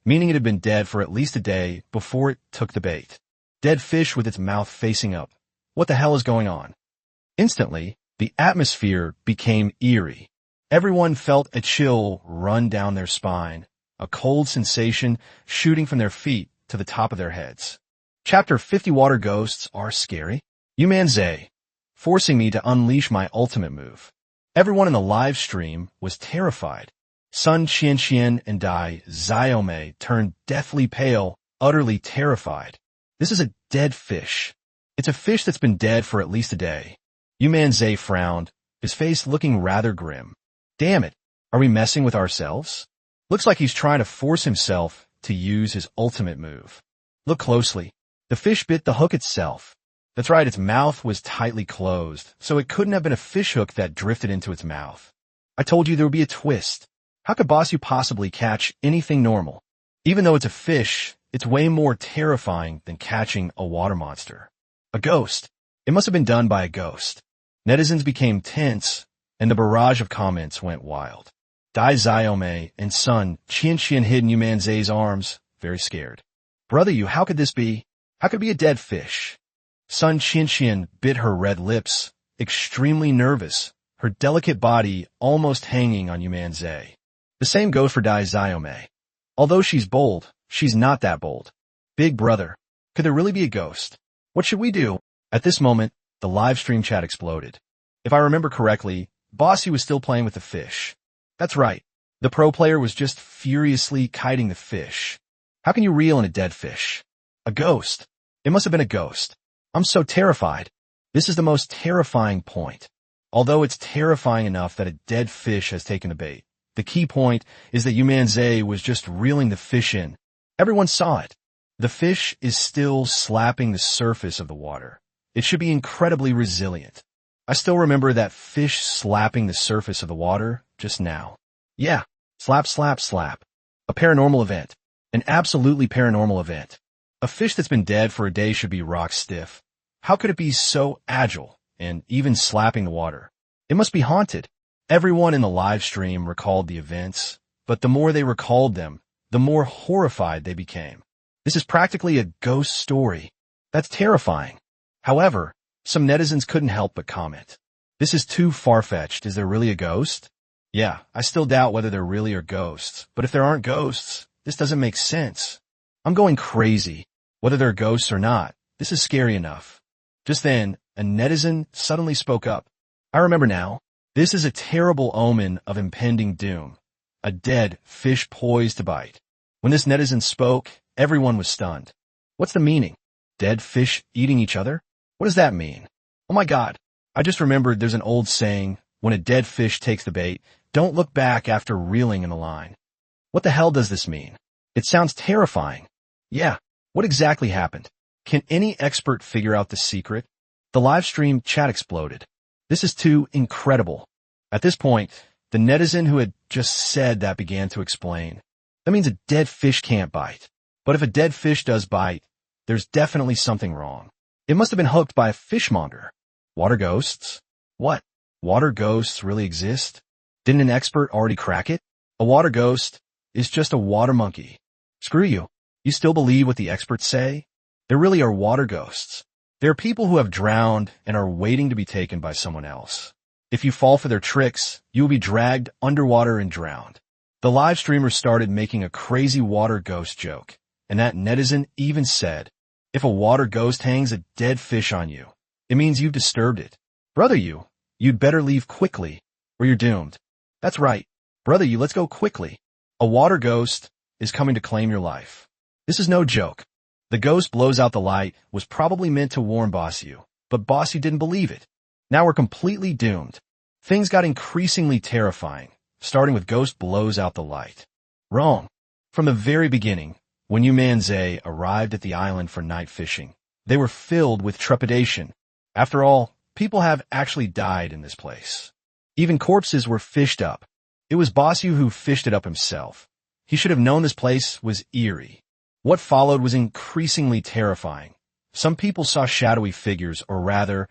meaning it had been dead for at least a day before it took the bait. Dead fish with its mouth facing up. What the hell is going on? Instantly, the atmosphere became eerie. Everyone felt a chill run down their spine, a cold sensation shooting from their feet to the top of their heads. Chapter 50 Water Ghosts Are Scary? Yu Manzai, forcing me to unleash my ultimate move. Everyone in the live stream was terrified. Sun Qianqian and Dai Xiaomei turned deathly pale, utterly terrified. This is a dead fish. It's a fish that's been dead for at least a day. Yu Manzai frowned, his face looking rather grim. Damn it, are we messing with ourselves? Looks like he's trying to force himself to use his ultimate move. Look closely. The fish bit the hook itself. That's right, its mouth was tightly closed, so it couldn't have been a fish hook that drifted into its mouth. I told you there would be a twist. How could Bossu possibly catch anything normal? Even though it's a fish, it's way more terrifying than catching a water monster. A ghost. It must have been done by a ghost. Netizens became tense, and the barrage of comments went wild. Dai Xiaomei and Sun Qianqian hid in Yu Manzai's arms, very scared. Brother Yu, how could this be? How could it be a dead fish? Sun Qianqian bit her red lips, extremely nervous, her delicate body almost hanging on Yu Manzai. The same goes for Dai Xiaomei. Although she's bold, she's not that bold. Big brother, could there really be a ghost? What should we do? At this moment, the live stream chat exploded. If I remember correctly, Bossy was still playing with the fish. That's right. The pro player was just furiously kiting the fish. How can you reel in a dead fish? A ghost. It must have been a ghost. I'm so terrified. This is the most terrifying point. Although it's terrifying enough that a dead fish has taken the bait, the key point is that Yu Manzai was just reeling the fish in. Everyone saw it. The fish is still slapping the surface of the water. It should be incredibly resilient. I still remember that fish slapping the surface of the water just now. Yeah, slap, slap, slap. A paranormal event. An absolutely paranormal event. A fish that's been dead for a day should be rock stiff. How could it be so agile and even slapping the water? It must be haunted. Everyone in the live stream recalled the events, but the more they recalled them, the more horrified they became. This is practically a ghost story. That's terrifying. However, some netizens couldn't help but comment. This is too far-fetched. Is there really a ghost? Yeah, I still doubt whether there really are ghosts, but if there aren't ghosts, this doesn't make sense. I'm going crazy. Whether there are ghosts or not, this is scary enough. Just then, a netizen suddenly spoke up. I remember now. This is a terrible omen of impending doom. A dead fish poised to bite. When this netizen spoke, everyone was stunned. What's the meaning? Dead fish eating each other? What does that mean? Oh my God. I just remembered there's an old saying, when a dead fish takes the bait, don't look back after reeling in the line. What the hell does this mean? It sounds terrifying. Yeah, what exactly happened? Can any expert figure out the secret? The live stream chat exploded. This is too incredible. At this point, the netizen who had just said that began to explain. That means a dead fish can't bite. But if a dead fish does bite, there's definitely something wrong. It must have been hooked by a fishmonger. Water ghosts? What? Water ghosts really exist? Didn't an expert already crack it? A water ghost is just a water monkey. Screw you. You still believe what the experts say? There really are water ghosts. There are people who have drowned and are waiting to be taken by someone else. If you fall for their tricks, you will be dragged underwater and drowned. The live streamer started making a crazy water ghost joke, and that netizen even said, if a water ghost hangs a dead fish on you, it means you've disturbed it. Brother Yu, you'd better leave quickly, or you're doomed. That's right. Brother Yu, let's go quickly. A water ghost is coming to claim your life. This is no joke. The ghost blows out the light was probably meant to warn Bossu, but Bossu didn't believe it. Now we're completely doomed. Things got increasingly terrifying, starting with Ghost blows out the light. Wrong. From the very beginning, when Yu Manzai arrived at the island for night fishing, they were filled with trepidation. After all, people have actually died in this place. Even corpses were fished up. It was Boss Yu who fished it up himself. He should have known this place was eerie. What followed was increasingly terrifying. Some people saw shadowy figures, or rather,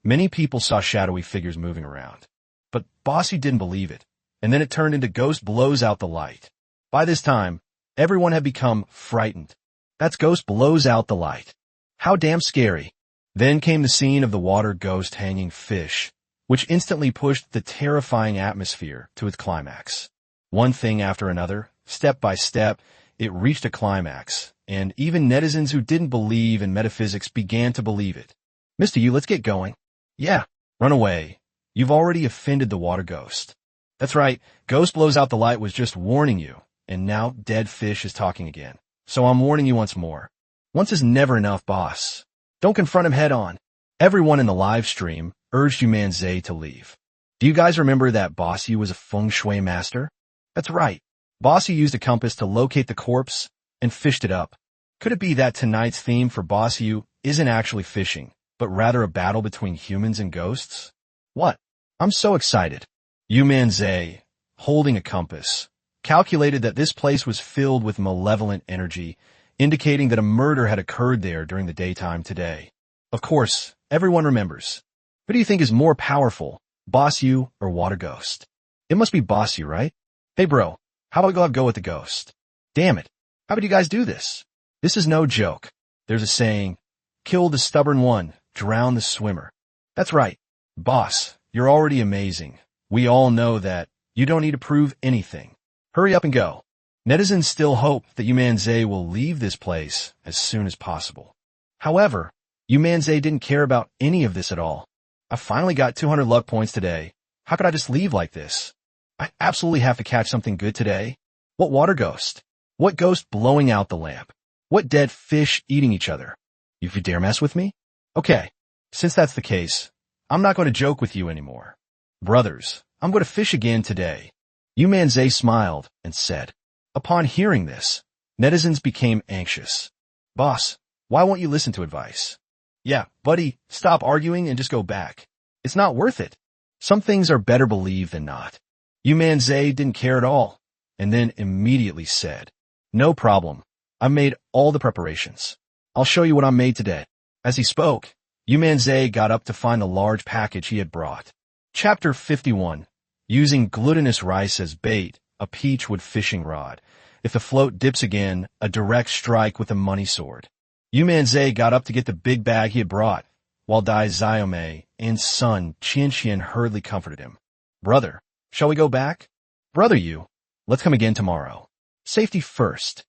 many people saw shadowy figures moving around. But Boss Yu didn't believe it, and then it turned into Ghost blows out the light. By this time, everyone had become frightened. That's Ghost blows out the light. How damn scary. Then came the scene of the water ghost hanging fish, which instantly pushed the terrifying atmosphere to its climax. One thing after another, step by step, it reached a climax, and even netizens who didn't believe in metaphysics began to believe it. Mr. Yu, let's get going. Yeah, run away. You've already offended the water ghost. That's right, Ghost blows out the light was just warning you, and now dead fish is talking again. So I'm warning you once more. Once is never enough, boss. Don't confront him head on. Everyone in the live stream urged Yu Manzai to leave. Do you guys remember that Boss Yu was a feng shui master? That's right. Boss Yu used a compass to locate the corpse and fished it up. Could it be that tonight's theme for Boss Yu isn't actually fishing, but rather a battle between humans and ghosts? What? I'm so excited. Yu Manzai, holding a compass, calculated that this place was filled with malevolent energy, indicating that a murder had occurred there during the daytime today. Of course, everyone remembers. Who do you think is more powerful, Boss Yu or Water Ghost? It must be Boss Yu, right? Hey bro, how about we go with the ghost? Damn it. How would you guys do this? This is no joke. There's a saying, kill the stubborn one, drown the swimmer. That's right. Boss, you're already amazing. We all know that. You don't need to prove anything. Hurry up and go. Netizens still hope that Yu Manzai will leave this place as soon as possible. However, Yu Manzai didn't care about any of this at all. I finally got 200 luck points today. How could I just leave like this? I absolutely have to catch something good today. What water ghost? What ghost blowing out the lamp? What dead fish eating each other? If you dare mess with me? Okay, since that's the case, I'm not going to joke with you anymore. Brothers, I'm going to fish again today. Yu Manzai smiled and said. Upon hearing this, netizens became anxious. Boss, why won't you listen to advice? Yeah, buddy, stop arguing and just go back. It's not worth it. Some things are better believed than not. Yu Manzai didn't care at all, and then immediately said, no problem. I made all the preparations. I'll show you what I made today. As he spoke, Yu Manzai got up to find the large package he had brought. Chapter 51. Using glutinous rice as bait, a peachwood fishing rod. If the float dips again, a direct strike with a money sword. Yu Manzai got up to get the big bag he had brought, while Dai Xiaomei and son Qian hurriedly comforted him. Brother, shall we go back? Brother Yu, let's come again tomorrow. Safety first.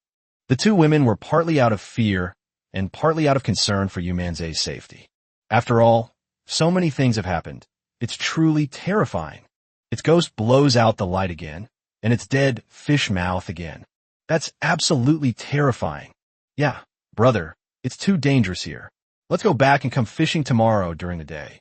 The two women were partly out of fear and partly out of concern for Yu Manzai's safety. After all, so many things have happened. It's truly terrifying. Its ghost blows out the light again, and its dead fish mouth again. That's absolutely terrifying. Yeah, brother, it's too dangerous here. Let's go back and come fishing tomorrow during the day.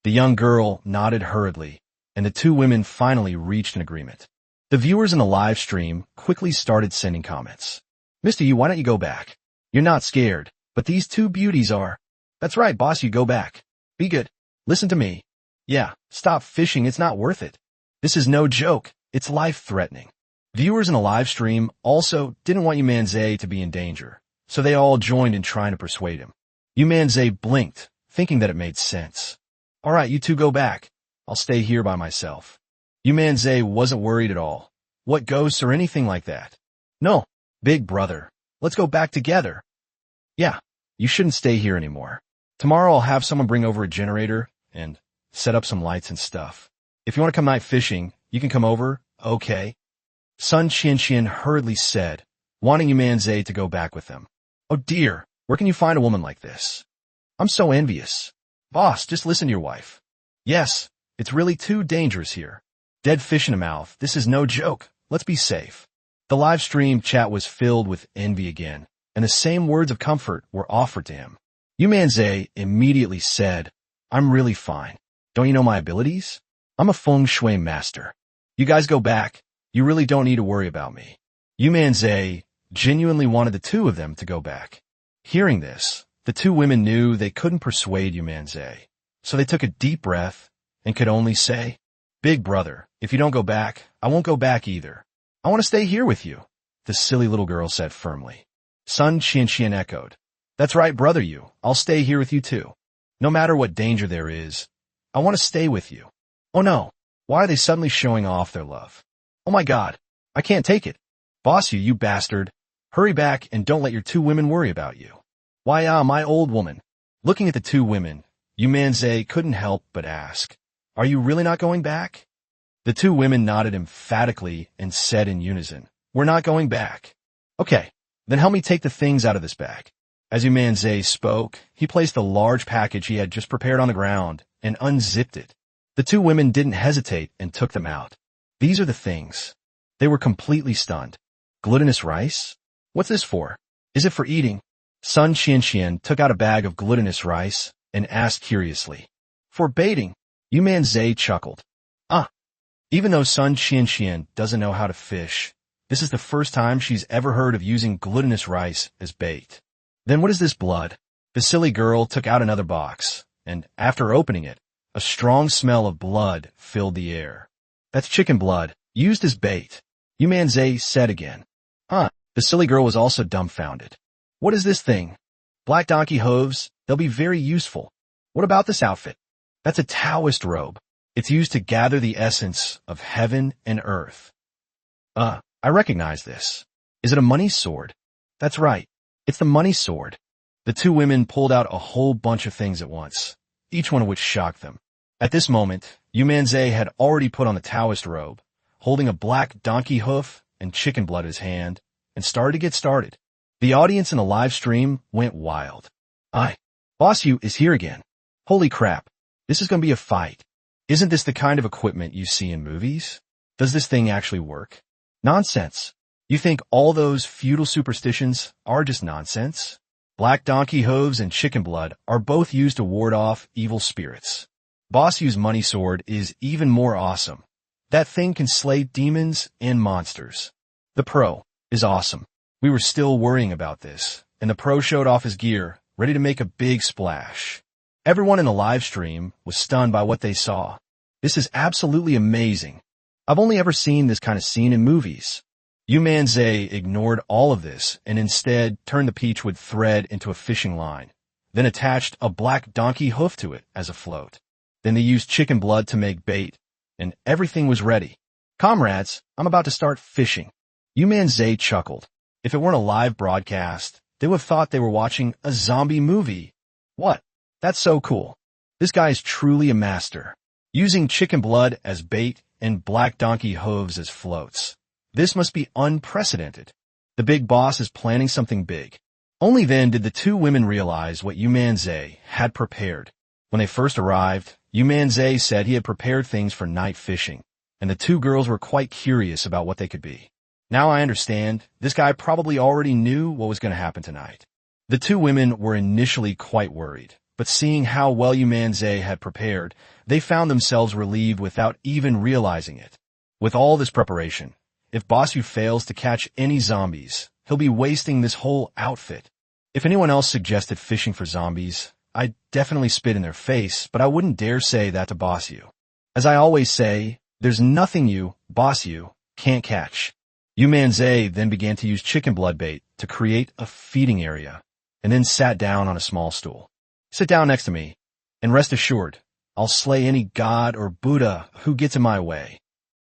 The young girl nodded hurriedly, and the two women finally reached an agreement. The viewers in the live stream quickly started sending comments. Mr. Yu, why don't you go back? You're not scared, but these two beauties are. That's right, boss, you go back. Be good. Listen to me. Yeah, stop fishing, it's not worth it. This is no joke, it's life-threatening. Viewers in the live stream also didn't want Yu Manzai to be in danger, so they all joined in trying to persuade him. Yu Manzai blinked, thinking that it made sense. All right, you two go back. I'll stay here by myself. Yu Manzai wasn't worried at all. What ghosts or anything like that? No, big brother. Let's go back together. Yeah, you shouldn't stay here anymore. Tomorrow I'll have someone bring over a generator and set up some lights and stuff. If you want to come night fishing, you can come over, okay? Son Qian hurriedly said, wanting Yu Manzai to go back with them. Oh dear, where can you find a woman like this? I'm so envious. Boss, just listen to your wife. Yes, it's really too dangerous here. Dead fish in a mouth, this is no joke. Let's be safe. The live stream chat was filled with envy again, and the same words of comfort were offered to him. Yu Manzai immediately said, I'm really fine. Don't you know my abilities? I'm a feng shui master. You guys go back. You really don't need to worry about me. Yu Manzai genuinely wanted the two of them to go back. Hearing this, the two women knew they couldn't persuade Yu Manzai, so they took a deep breath and could only say, "Big brother, if you don't go back, I won't go back either. I want to stay here with you," the silly little girl said firmly. Sun Qianqian echoed, "That's right, brother Yu. I'll stay here with you too. No matter what danger there is, I want to stay with you." Oh no, why are they suddenly showing off their love? Oh my god, I can't take it. Boss you bastard. Hurry back and don't let your two women worry about you. Why, my old woman. Looking at the two women, Yu Manzai couldn't help but ask, "Are you really not going back?" The two women nodded emphatically and said in unison, "We're not going back." "Okay, then help me take the things out of this bag." As Yu Manzai spoke, he placed a large package he had just prepared on the ground and unzipped it. The two women didn't hesitate and took them out. These are the things. They were completely stunned. Glutinous rice? What's this for? Is it for eating? Sun Qianqian took out a bag of glutinous rice and asked curiously. "For baiting." Yu Manzai chuckled. Even though Sun Qianqian doesn't know how to fish, this is the first time she's ever heard of using glutinous rice as bait. Then what is this blood? The silly girl took out another box, and after opening it, a strong smell of blood filled the air. "That's chicken blood, used as bait," Yu Manzai said again. The silly girl was also dumbfounded. "What is this thing?" "Black donkey hooves, they'll be very useful." "What about this outfit?" "That's a Taoist robe. It's used to gather the essence of heaven and earth." I recognize this. Is it a money sword?" "That's right. It's the money sword." The two women pulled out a whole bunch of things at once, each one of which shocked them. At this moment, Yu Manzai had already put on the Taoist robe, holding a black donkey hoof and chicken blood in his hand, and started to get started. The audience in the live stream went wild. Boss Yu is here again. Holy crap. This is going to be a fight. Isn't this the kind of equipment you see in movies? Does this thing actually work? Nonsense. You think all those feudal superstitions are just nonsense? Black donkey hooves and chicken blood are both used to ward off evil spirits. Boss Yu's money sword is even more awesome. That thing can slay demons and monsters. The pro is awesome. We were still worrying about this, and the pro showed off his gear, ready to make a big splash. Everyone in the live stream was stunned by what they saw. This is absolutely amazing. I've only ever seen this kind of scene in movies. Yu Manzai ignored all of this and instead turned the peachwood thread into a fishing line, then attached a black donkey hoof to it as a float. Then they used chicken blood to make bait, and everything was ready. "Comrades, I'm about to start fishing." Yu Manzai chuckled. If it weren't a live broadcast, they would have thought they were watching a zombie movie. What? That's so cool. This guy is truly a master. Using chicken blood as bait and black donkey hooves as floats. This must be unprecedented. The big boss is planning something big. Only then did the two women realize what Yu Manzai had prepared. When they first arrived, Yu Manzai said he had prepared things for night fishing, and the two girls were quite curious about what they could be. Now I understand, this guy probably already knew what was going to happen tonight. The two women were initially quite worried, but seeing how well Yu Manzai had prepared, they found themselves relieved without even realizing it. With all this preparation, if Boss Yu fails to catch any zombies, he'll be wasting this whole outfit. If anyone else suggested fishing for zombies, I'd definitely spit in their face, but I wouldn't dare say that to Boss Yu. As I always say, there's nothing Boss Yu, can't catch. Yu Manzai then began to use chicken blood bait to create a feeding area, and then sat down on a small stool. "Sit down next to me, and rest assured, I'll slay any god or Buddha who gets in my way."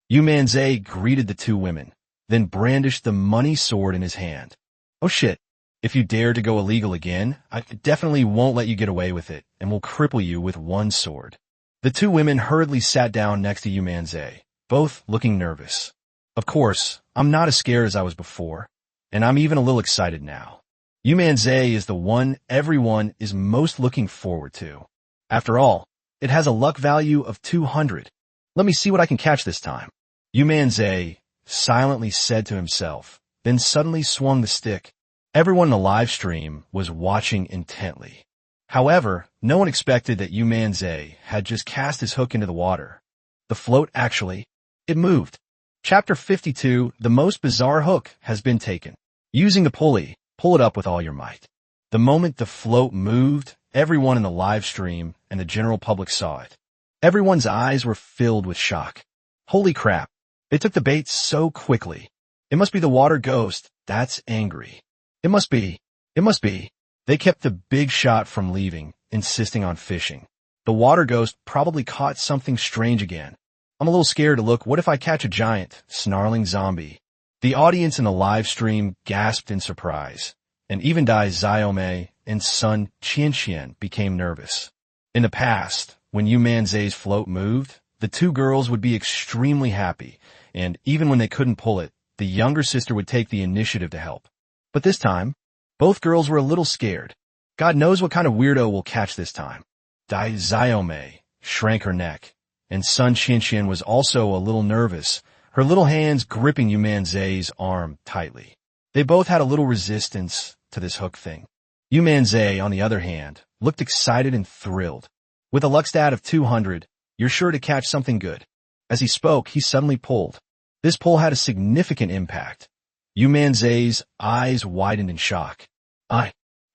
Yu Manzai greeted the two women, then brandished the money sword in his hand. "Oh shit, if you dare to go illegal again, I definitely won't let you get away with it, and will cripple you with one sword." The two women hurriedly sat down next to Yu Manzai, both looking nervous. Of course, I'm not as scared as I was before, and I'm even a little excited now. Yu Manzai is the one everyone is most looking forward to. After all, it has a luck value of 200. Let me see what I can catch this time. Yu Manzai silently said to himself, then suddenly swung the stick. Everyone in the live stream was watching intently. However, no one expected that Yu Manzai had just cast his hook into the water. The float actually It moved. Chapter 52, the most bizarre hook has been taken. Using the pulley, pull it up with all your might. The moment the float moved, everyone in the live stream and the general public saw it. Everyone's eyes were filled with shock. Holy crap. They took the bait so quickly. It must be the water ghost that's angry. It must be. It must be. They kept the big shot from leaving, insisting on fishing. The water ghost probably caught something strange again. I'm a little scared to look. What if I catch a giant, snarling zombie? The audience in the live stream gasped in surprise, and even Dai Xiaomei and Sun Qianqian became nervous. In the past, when Yu Manzai's float moved, the two girls would be extremely happy, and even when they couldn't pull it, the younger sister would take the initiative to help. But this time, both girls were a little scared. God knows what kind of weirdo will catch this time. Dai Xiaomei shrank her neck, and Sun Qianqian was also a little nervous, her little hands gripping Yu Manzai's arm tightly. They both had a little resistance to this hook thing. Yu Manzai, on the other hand, looked excited and thrilled. With a luck stat of 200, you're sure to catch something good. As he spoke, he suddenly pulled. This pull had a significant impact. Yu Manzai's eyes widened in shock.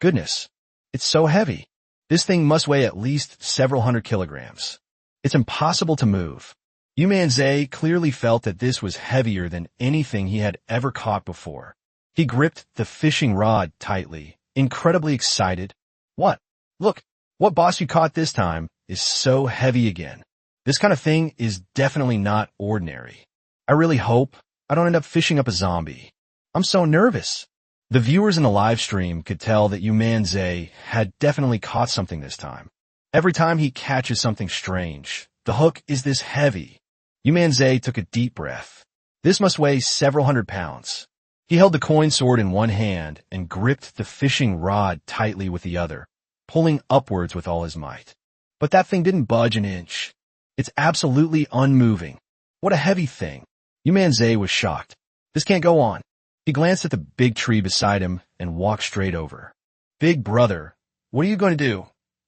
Goodness, it's so heavy. This thing must weigh at least several hundred kilograms. It's impossible to move. Yu Manzai clearly felt that this was heavier than anything he had ever caught before. He gripped the fishing rod tightly, incredibly excited. What? Look, what boss you caught this time is so heavy again. This kind of thing is definitely not ordinary. I really hope I don't end up fishing up a zombie. I'm so nervous. The viewers in the live stream could tell that Yu Manzai had definitely caught something this time. Every time he catches something strange, the hook is this heavy. Yu Manzai took a deep breath. This must weigh several hundred pounds. He held the coin sword in one hand and gripped the fishing rod tightly with the other, pulling upwards with all his might. But that thing didn't budge an inch. It's absolutely unmoving. What a heavy thing. Yu Manzai was shocked. This can't go on. He glanced at the big tree beside him and walked straight over. Big brother, what are you going to do?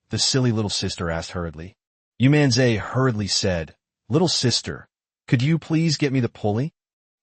The silly little sister asked hurriedly. Yu Manzai hurriedly said, Little sister, could you please get me the pulley?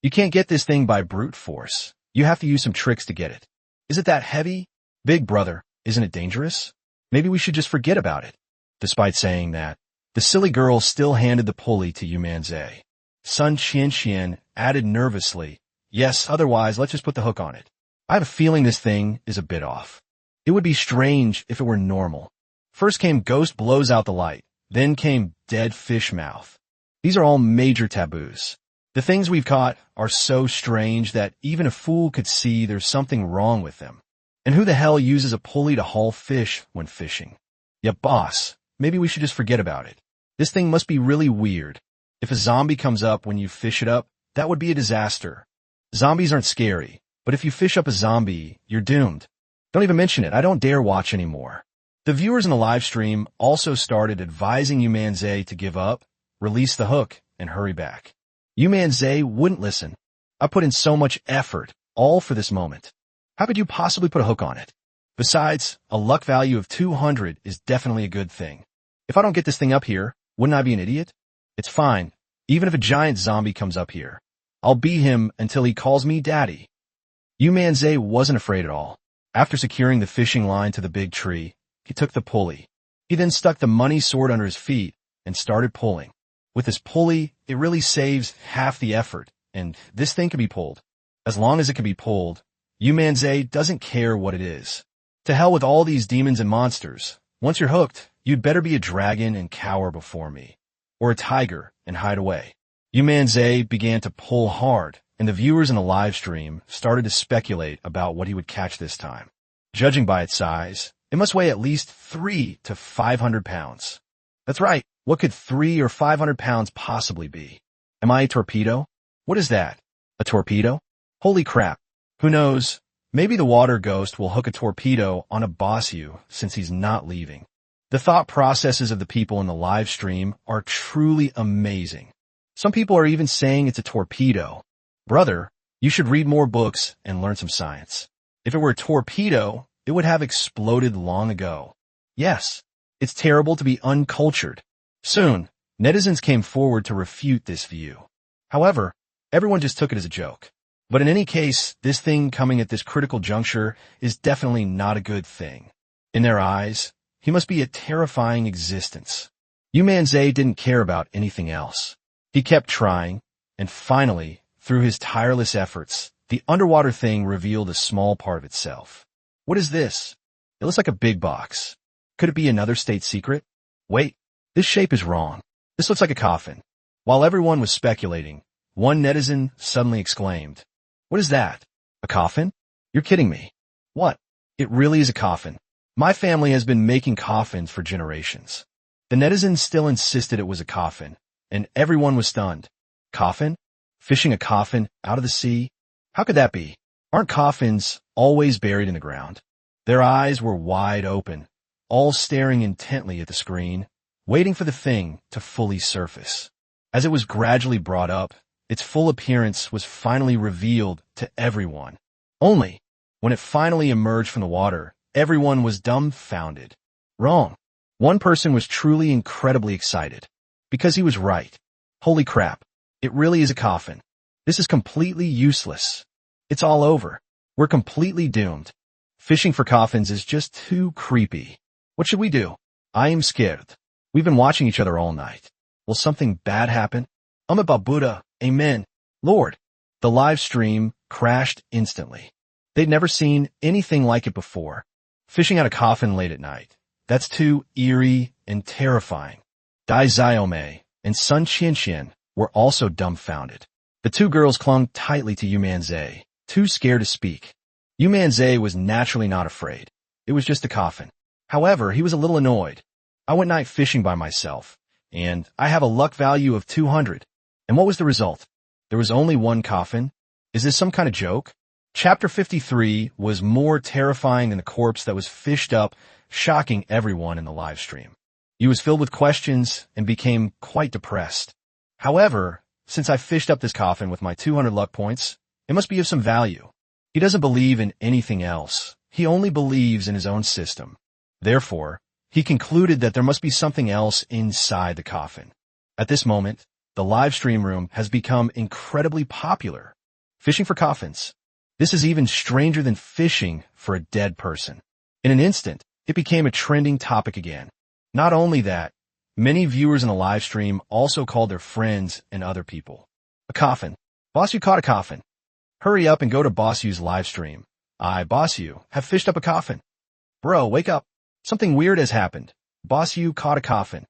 You can't get this thing by brute force. You have to use some tricks to get it. Is it that heavy? Big brother, isn't it dangerous? Maybe we should just forget about it. Despite saying that, the silly girl still handed the pulley to Yu Manzai. Sun Qianqian added nervously, Yes, otherwise let's just put the hook on it. I have a feeling this thing is a bit off. It would be strange if it were normal. First came ghost blows out the light, then came dead fish mouth. These are all major taboos. The things we've caught are so strange that even a fool could see there's something wrong with them. And who the hell uses a pulley to haul fish when fishing? Yeah, boss, maybe we should just forget about it. This thing must be really weird. If a zombie comes up when you fish it up, that would be a disaster. Zombies aren't scary, but if you fish up a zombie, you're doomed. Don't even mention it. I don't dare watch anymore. The viewers in the live stream also started advising Yu Manzai to give up, release the hook, and hurry back. Yu Manzai wouldn't listen. I put in so much effort, all for this moment. How could you possibly put a hook on it? Besides, a luck value of 200 is definitely a good thing. If I don't get this thing up here, wouldn't I be an idiot? It's fine. Even if a giant zombie comes up here, I'll beat him until he calls me daddy. Yu Manzai wasn't afraid at all. After securing the fishing line to the big tree, he took the pulley. He then stuck the money sword under his feet and started pulling. With this pulley, it really saves half the effort, and this thing can be pulled. As long as it can be pulled, Yu Manzai doesn't care what it is. To hell with all these demons and monsters. Once you're hooked, you'd better be a dragon and cower before me, or a tiger and hide away. Yu Manzai began to pull hard, and the viewers in the live stream started to speculate about what he would catch this time. Judging by its size, it must weigh at least 300 to 500 pounds. That's right. What could 300 or 500 pounds possibly be? Am I a torpedo? What is that? A torpedo? Holy crap. Who knows? Maybe the water ghost will hook a torpedo on a boss Yu since he's not leaving. The thought processes of the people in the live stream are truly amazing. Some people are even saying it's a torpedo. Brother, you should read more books and learn some science. If it were a torpedo, it would have exploded long ago. Yes, it's terrible to be uncultured. Soon, netizens came forward to refute this view. However, everyone just took it as a joke. But in any case, this thing coming at this critical juncture is definitely not a good thing. In their eyes, he must be a terrifying existence. Yu Manzai didn't care about anything else. He kept trying, and finally, through his tireless efforts, the underwater thing revealed a small part of itself. What is this? It looks like a big box. Could it be another state secret? Wait, this shape is wrong. This looks like a coffin. While everyone was speculating, one netizen suddenly exclaimed, "What is that? A coffin? You're kidding me." What? It really is a coffin. My family has been making coffins for generations. The netizens still insisted it was a coffin, and everyone was stunned. Coffin? Fishing a coffin out of the sea? How could that be? Aren't coffins always buried in the ground? Their eyes were wide open, all staring intently at the screen, waiting for the thing to fully surface. As it was gradually brought up, its full appearance was finally revealed to everyone. Only, when it finally emerged from the water, everyone was dumbfounded. Wrong. One person was truly incredibly excited. Because he was right. Holy crap. It really is a coffin. This is completely useless. It's all over. We're completely doomed. Fishing for coffins is just too creepy. What should we do? I am scared. We've been watching each other all night. Will something bad happen? Buddha, amen. Lord. The live stream crashed instantly. They'd never seen anything like it before. Fishing out a coffin late at night. That's too eerie and terrifying. Dai Xiaomei and Sun Qianqian were also dumbfounded. The two girls clung tightly to Yu Manzai, too scared to speak. Yu Manzai was naturally not afraid. It was just a coffin. However, he was a little annoyed. I went night fishing by myself, and I have a luck value of 200. And what was the result? There was only one coffin? Is this some kind of joke? Chapter 53 was more terrifying than the corpse that was fished up, shocking everyone in the live stream. He was filled with questions and became quite depressed. However, since I fished up this coffin with my 200 luck points, it must be of some value. He doesn't believe in anything else. He only believes in his own system. Therefore, he concluded that there must be something else inside the coffin. At this moment, the live stream room has become incredibly popular. Fishing for coffins. This is even stranger than fishing for a dead person. In an instant, it became a trending topic again. Not only that, many viewers in the live stream also called their friends and other people. A coffin. Boss, you caught a coffin. Hurry up and go to Boss Yu's live stream. I, Boss Yu, have fished up a coffin. Bro, wake up. Something weird has happened. Boss Yu caught a coffin.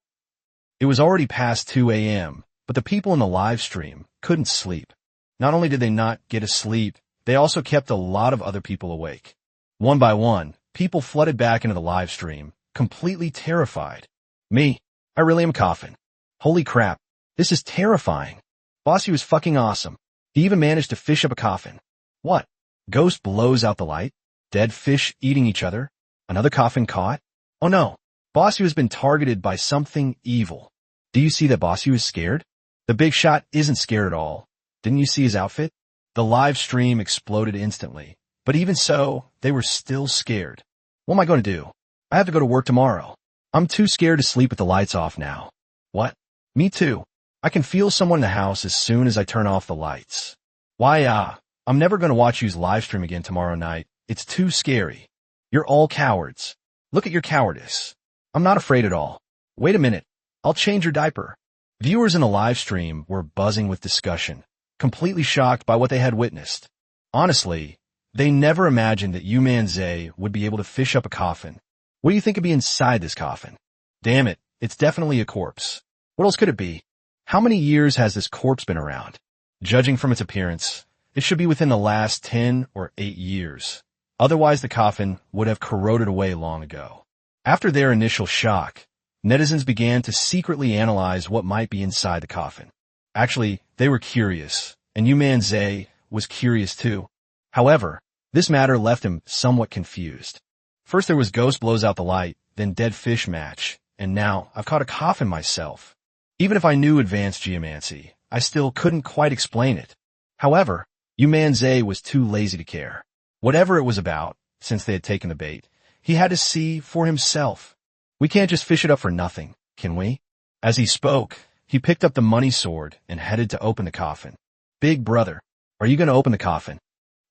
It was already past 2 a.m., but the people in the live stream couldn't sleep. Not only did they not get to sleep, they also kept a lot of other people awake. One by one, people flooded back into the live stream, completely terrified. Me, I really am a coffin. Holy crap, this is terrifying. Boss Yu is fucking awesome. He even managed to fish up a coffin. What? Ghost blows out the light? Dead fish eating each other? Another coffin caught? Oh no, Boss Yu has been targeted by something evil. Do you see that Boss Yu is scared? The big shot isn't scared at all. Didn't you see his outfit? The live stream exploded instantly, but even so, they were still scared. What am I going to do? I have to go to work tomorrow. I'm too scared to sleep with the lights off now. What? Me too. I can feel someone in the house as soon as I turn off the lights. I'm never going to watch you's live stream again tomorrow night. It's too scary. You're all cowards. Look at your cowardice. I'm not afraid at all. Wait a minute. I'll change your diaper. Viewers in the live stream were buzzing with discussion, completely shocked by what they had witnessed. Honestly, they never imagined that Yu Manzai would be able to fish up a coffin. What do you think could be inside this coffin? Damn it, it's definitely a corpse. What else could it be? How many years has this corpse been around? Judging from its appearance, it should be within the last 10 or 8 years. Otherwise, the coffin would have corroded away long ago. After their initial shock, netizens began to secretly analyze what might be inside the coffin. Actually, they were curious, and Yu Manzai was curious too. However, this matter left him somewhat confused. First there was ghost blows out the light, then dead fish match, and now I've caught a coffin myself. Even if I knew advanced geomancy, I still couldn't quite explain it. However, Yu Manzai was too lazy to care. Whatever it was about, since they had taken the bait, he had to see for himself. We can't just fish it up for nothing, can we? As he spoke, He picked up the money sword and headed to open the coffin. Big brother, are you going to open the coffin?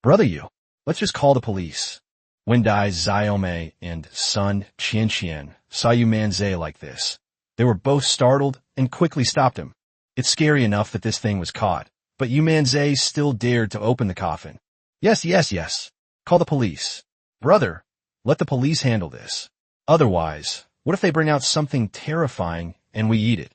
Brother Yu, let's just call the police. When Dai Xiaomei and Sun Qianqian saw Yu Manzai like this, they were both startled and quickly stopped him. It's scary enough that this thing was caught, but Yu Manzai still dared to open the coffin. Yes. Call the police. Brother, let the police handle this. Otherwise, what if they bring out something terrifying and we eat it?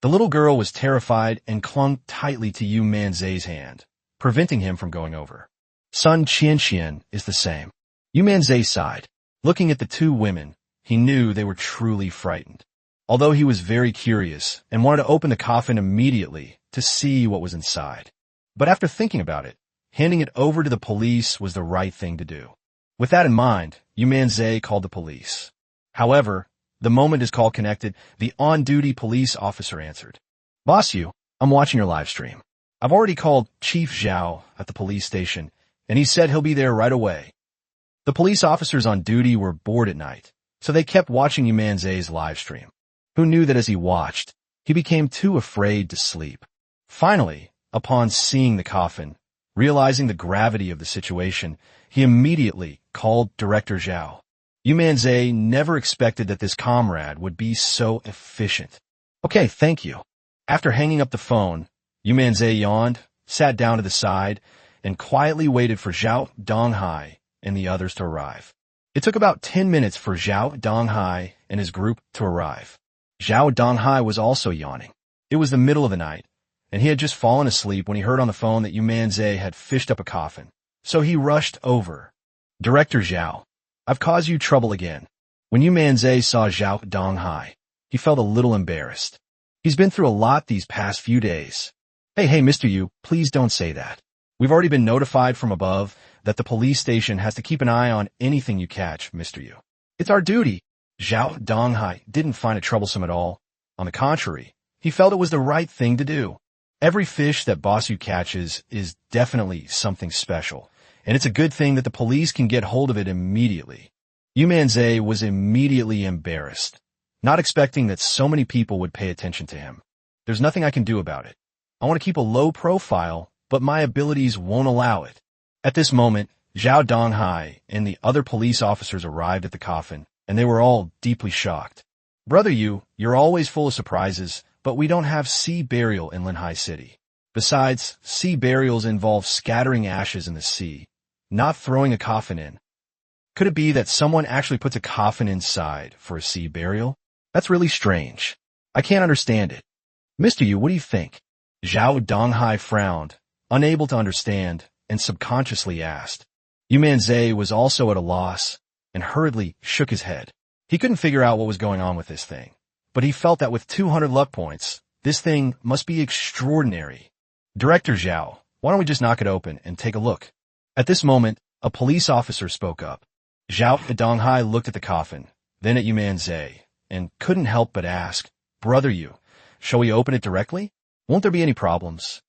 The little girl was terrified and clung tightly to Yu Manzai's hand, preventing him from going over. Sun Qianqian is the same. Yu Manzai sighed. Looking at the two women, he knew they were truly frightened. Although he was very curious and wanted to open the coffin immediately to see what was inside. But after thinking about it, handing it over to the police was the right thing to do. With that in mind, Yu Manzai called the police. However, the moment his call connected, the on-duty police officer answered. Boss Yu, I'm watching your live stream. I've already called Chief Zhao at the police station, and he said he'll be there right away. The police officers on duty were bored at night, so they kept watching Yu Manzai's live stream. Who knew that as he watched, he became too afraid to sleep. Finally, upon seeing the coffin, realizing the gravity of the situation, he immediately called Director Zhao. Yu Manzai never expected that this comrade would be so efficient. Okay, thank you. After hanging up the phone, Yu Manzai yawned, sat down to the side, and quietly waited for Zhao Donghai and the others to arrive. It took about 10 minutes for Zhao Donghai and his group to arrive. Zhao Donghai was also yawning. It was the middle of the night, and he had just fallen asleep when he heard on the phone that Yu Manzai had fished up a coffin. So he rushed over. Director Zhao, I've caused you trouble again. When Yu Manzai saw Zhao Donghai, he felt a little embarrassed. He's been through a lot these past few days. Hey, Mr. Yu, please don't say that. We've already been notified from above that the police station has to keep an eye on anything you catch, Mr. Yu. It's our duty. Zhao Donghai didn't find it troublesome at all. On the contrary, he felt it was the right thing to do. Every fish that Boss Yu catches is definitely something special, and it's a good thing that the police can get hold of it immediately. Yu Manzai was immediately embarrassed, not expecting that so many people would pay attention to him. There's nothing I can do about it. I want to keep a low profile, but my abilities won't allow it. At this moment, Zhao Donghai and the other police officers arrived at the coffin, and they were all deeply shocked. Brother Yu, you're always full of surprises, but we don't have sea burial in Linhai City. Besides, sea burials involve scattering ashes in the sea, not throwing a coffin in. Could it be that someone actually puts a coffin inside for a sea burial? That's really strange. I can't understand it. Mr. Yu, what do you think? Zhao Donghai frowned, unable to understand, and subconsciously asked. Yu Manzai was also at a loss, and hurriedly shook his head. He couldn't figure out what was going on with this thing, but he felt that with 200 luck points, this thing must be extraordinary. Director Zhao, why don't we just knock it open and take a look? At this moment, a police officer spoke up. Zhao Donghai looked at the coffin, then at Yu Manzai, and couldn't help but ask, Brother Yu, shall we open it directly? Won't there be any problems?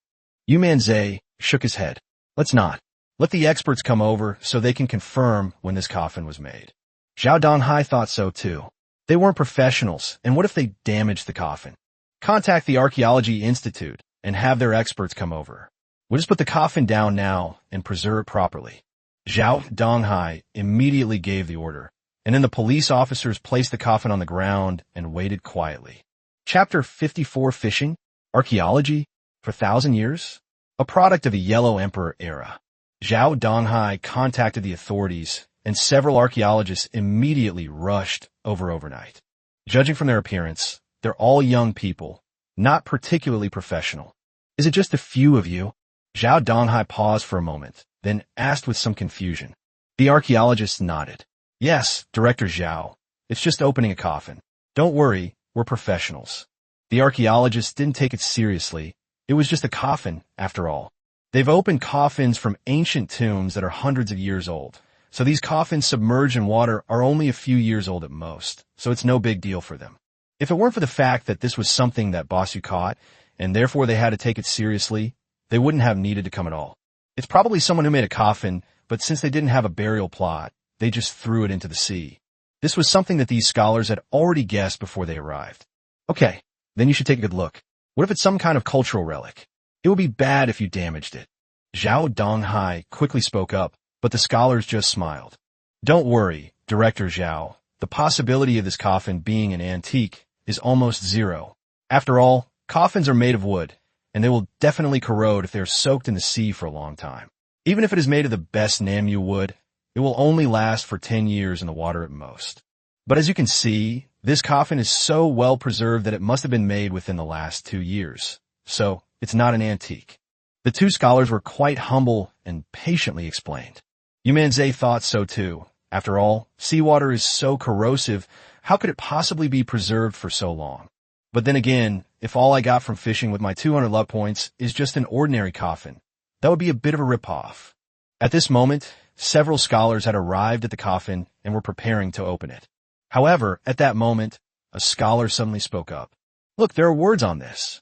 Yu Manzai shook his head. Let's not. Let the experts come over so they can confirm when this coffin was made. Zhao Donghai thought so too. They weren't professionals, and what if they damaged the coffin? Contact the Archaeology Institute and have their experts come over. We'll just put the coffin down now and preserve it properly. Zhao Donghai immediately gave the order, and then the police officers placed the coffin on the ground and waited quietly. Chapter 54 Fishing? Archaeology? For 1,000 years? A product of the Yellow Emperor era. Zhao Donghai contacted the authorities, and several archaeologists immediately rushed over overnight. Judging from their appearance, they're all young people, not particularly professional. Is it just a few of you? Zhao Donghai paused for a moment, then asked with some confusion. The archaeologists nodded. Yes, Director Zhao. It's just opening a coffin. Don't worry, we're professionals. The archaeologists didn't take it seriously. It was just a coffin, after all. They've opened coffins from ancient tombs that are hundreds of years old. So these coffins submerged in water are only a few years old at most, so it's no big deal for them. If it weren't for the fact that this was something that Boss Yu caught, and therefore they had to take it seriously, they wouldn't have needed to come at all. It's probably someone who made a coffin, but since they didn't have a burial plot, they just threw it into the sea. This was something that these scholars had already guessed before they arrived. Okay, then you should take a good look. What if it's some kind of cultural relic? It would be bad if you damaged it. Zhao Donghai quickly spoke up, but the scholars just smiled. Don't worry, Director Zhao. The possibility of this coffin being an antique is almost zero. After all, coffins are made of wood, and they will definitely corrode if they are soaked in the sea for a long time. Even if it is made of the best Namyu wood, it will only last for 10 years in the water at most. But as you can see, this coffin is so well preserved that it must have been made within the last 2 years. So, it's not an antique. The two scholars were quite humble and patiently explained. Yu Manzai thought so too. After all, seawater is so corrosive, how could it possibly be preserved for so long? But then again, if all I got from fishing with my 200 luck points is just an ordinary coffin, that would be a bit of a ripoff. At this moment, several scholars had arrived at the coffin and were preparing to open it. However, at that moment, a scholar suddenly spoke up. Look, there are words on this.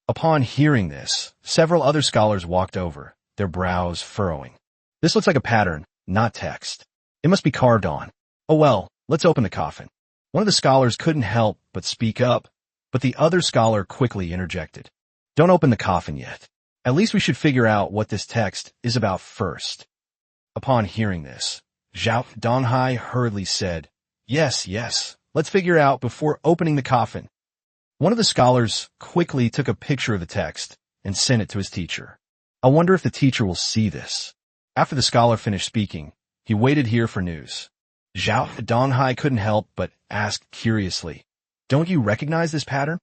Upon hearing this, several other scholars walked over, their brows furrowing. This looks like a pattern, not text. It must be carved on. Oh well, let's open the coffin. One of the scholars couldn't help but speak up, but the other scholar quickly interjected. Don't open the coffin yet. At least we should figure out what this text is about first. Upon hearing this, Zhao Donghai hurriedly said, Yes, let's figure out before opening the coffin. One of the scholars quickly took a picture of the text and sent it to his teacher. I wonder if the teacher will see this. After the scholar finished speaking, he waited here for news. Zhao Donghai couldn't help but ask curiously, Don't you recognize this pattern?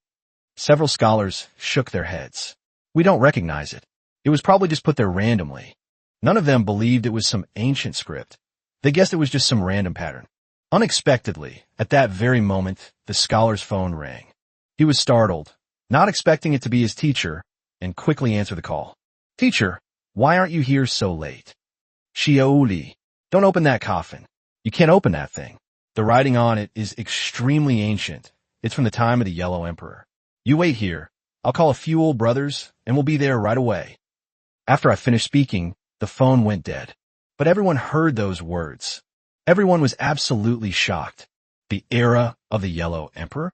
Several scholars shook their heads. We don't recognize it. It was probably just put there randomly. None of them believed it was some ancient script. They guessed it was just some random pattern. Unexpectedly, at that very moment, the scholar's phone rang. He was startled, not expecting it to be his teacher, and quickly answered the call. Teacher, why aren't you here so late? Xiaoli, don't open that coffin. You can't open that thing. The writing on it is extremely ancient. It's from the time of the Yellow Emperor. You wait here. I'll call a few old brothers, and we'll be there right away. After I finished speaking, the phone went dead. But everyone heard those words. Everyone was absolutely shocked. The era of the Yellow Emperor?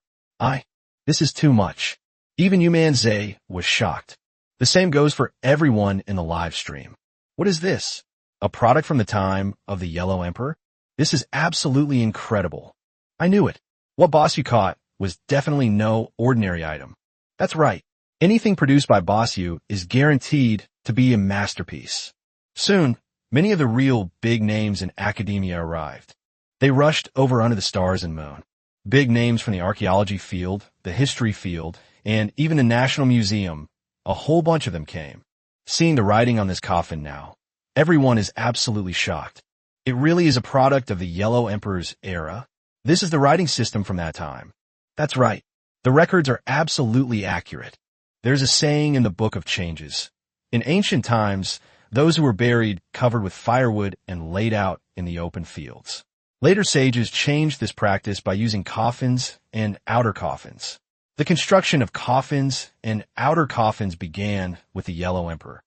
This is too much. Even Yu Manzai was shocked. The same goes for everyone in the live stream. What is this? A product from the time of the Yellow Emperor? This is absolutely incredible. I knew it. What boss you caught was definitely no ordinary item. That's right. Anything produced by Boss Yu is guaranteed to be a masterpiece. Soon, many of the real big names in academia arrived. They rushed over under the stars and moon. Big names from the archaeology field, the history field, and even the National Museum. A whole bunch of them came. Seeing the writing on this coffin now, everyone is absolutely shocked. It really is a product of the Yellow Emperor's era. This is the writing system from that time. That's right. The records are absolutely accurate. There's a saying in the Book of Changes. In ancient times, those who were buried covered with firewood and laid out in the open fields. Later sages changed this practice by using coffins and outer coffins. The construction of coffins and outer coffins began with the Yellow Emperor.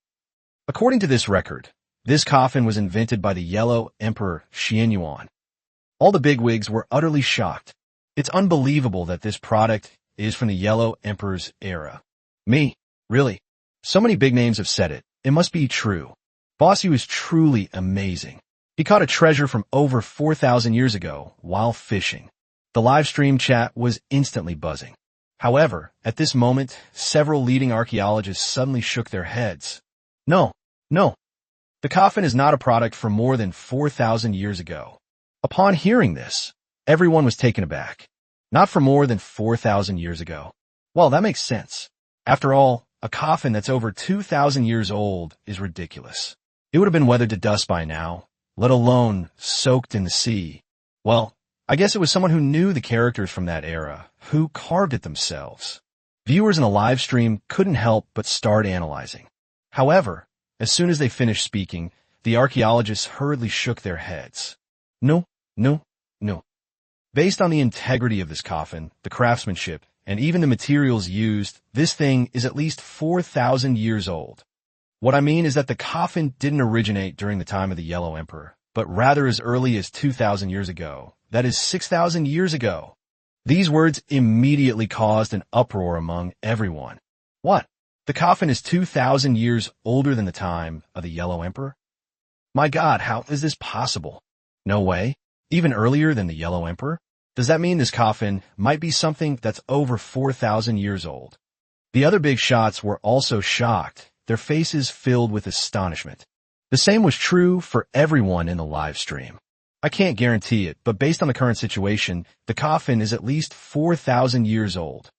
According to this record, this coffin was invented by the Yellow Emperor Xianyuan. All the bigwigs were utterly shocked. It's unbelievable that this product is from the Yellow Emperor's era. Me? Really? So many big names have said it. It must be true. Boss Yu is truly amazing. He caught a treasure from over 4,000 years ago while fishing. The live stream chat was instantly buzzing. However, at this moment, several leading archaeologists suddenly shook their heads. No. The coffin is not a product from more than 4,000 years ago. Upon hearing this, everyone was taken aback. Not for more than 4,000 years ago. Well, that makes sense. After all, a coffin that's over 2,000 years old is ridiculous. It would have been weathered to dust by now, let alone soaked in the sea. Well, I guess it was someone who knew the characters from that era, who carved it themselves. Viewers in the live stream couldn't help but start analyzing. However, as soon as they finished speaking, the archaeologists hurriedly shook their heads. No. Based on the integrity of this coffin, the craftsmanship, and even the materials used, this thing is at least 4,000 years old. What I mean is that the coffin didn't originate during the time of the Yellow Emperor, but rather as early as 2,000 years ago. That is 6,000 years ago. These words immediately caused an uproar among everyone. What? The coffin is 2,000 years older than the time of the Yellow Emperor? My God, how is this possible? No way. Even earlier than the Yellow Emperor? Does that mean this coffin might be something that's over 4,000 years old? The other big shots were also shocked, their faces filled with astonishment. The same was true for everyone in the live stream. I can't guarantee it, but based on the current situation, the coffin is at least 4,000 years old.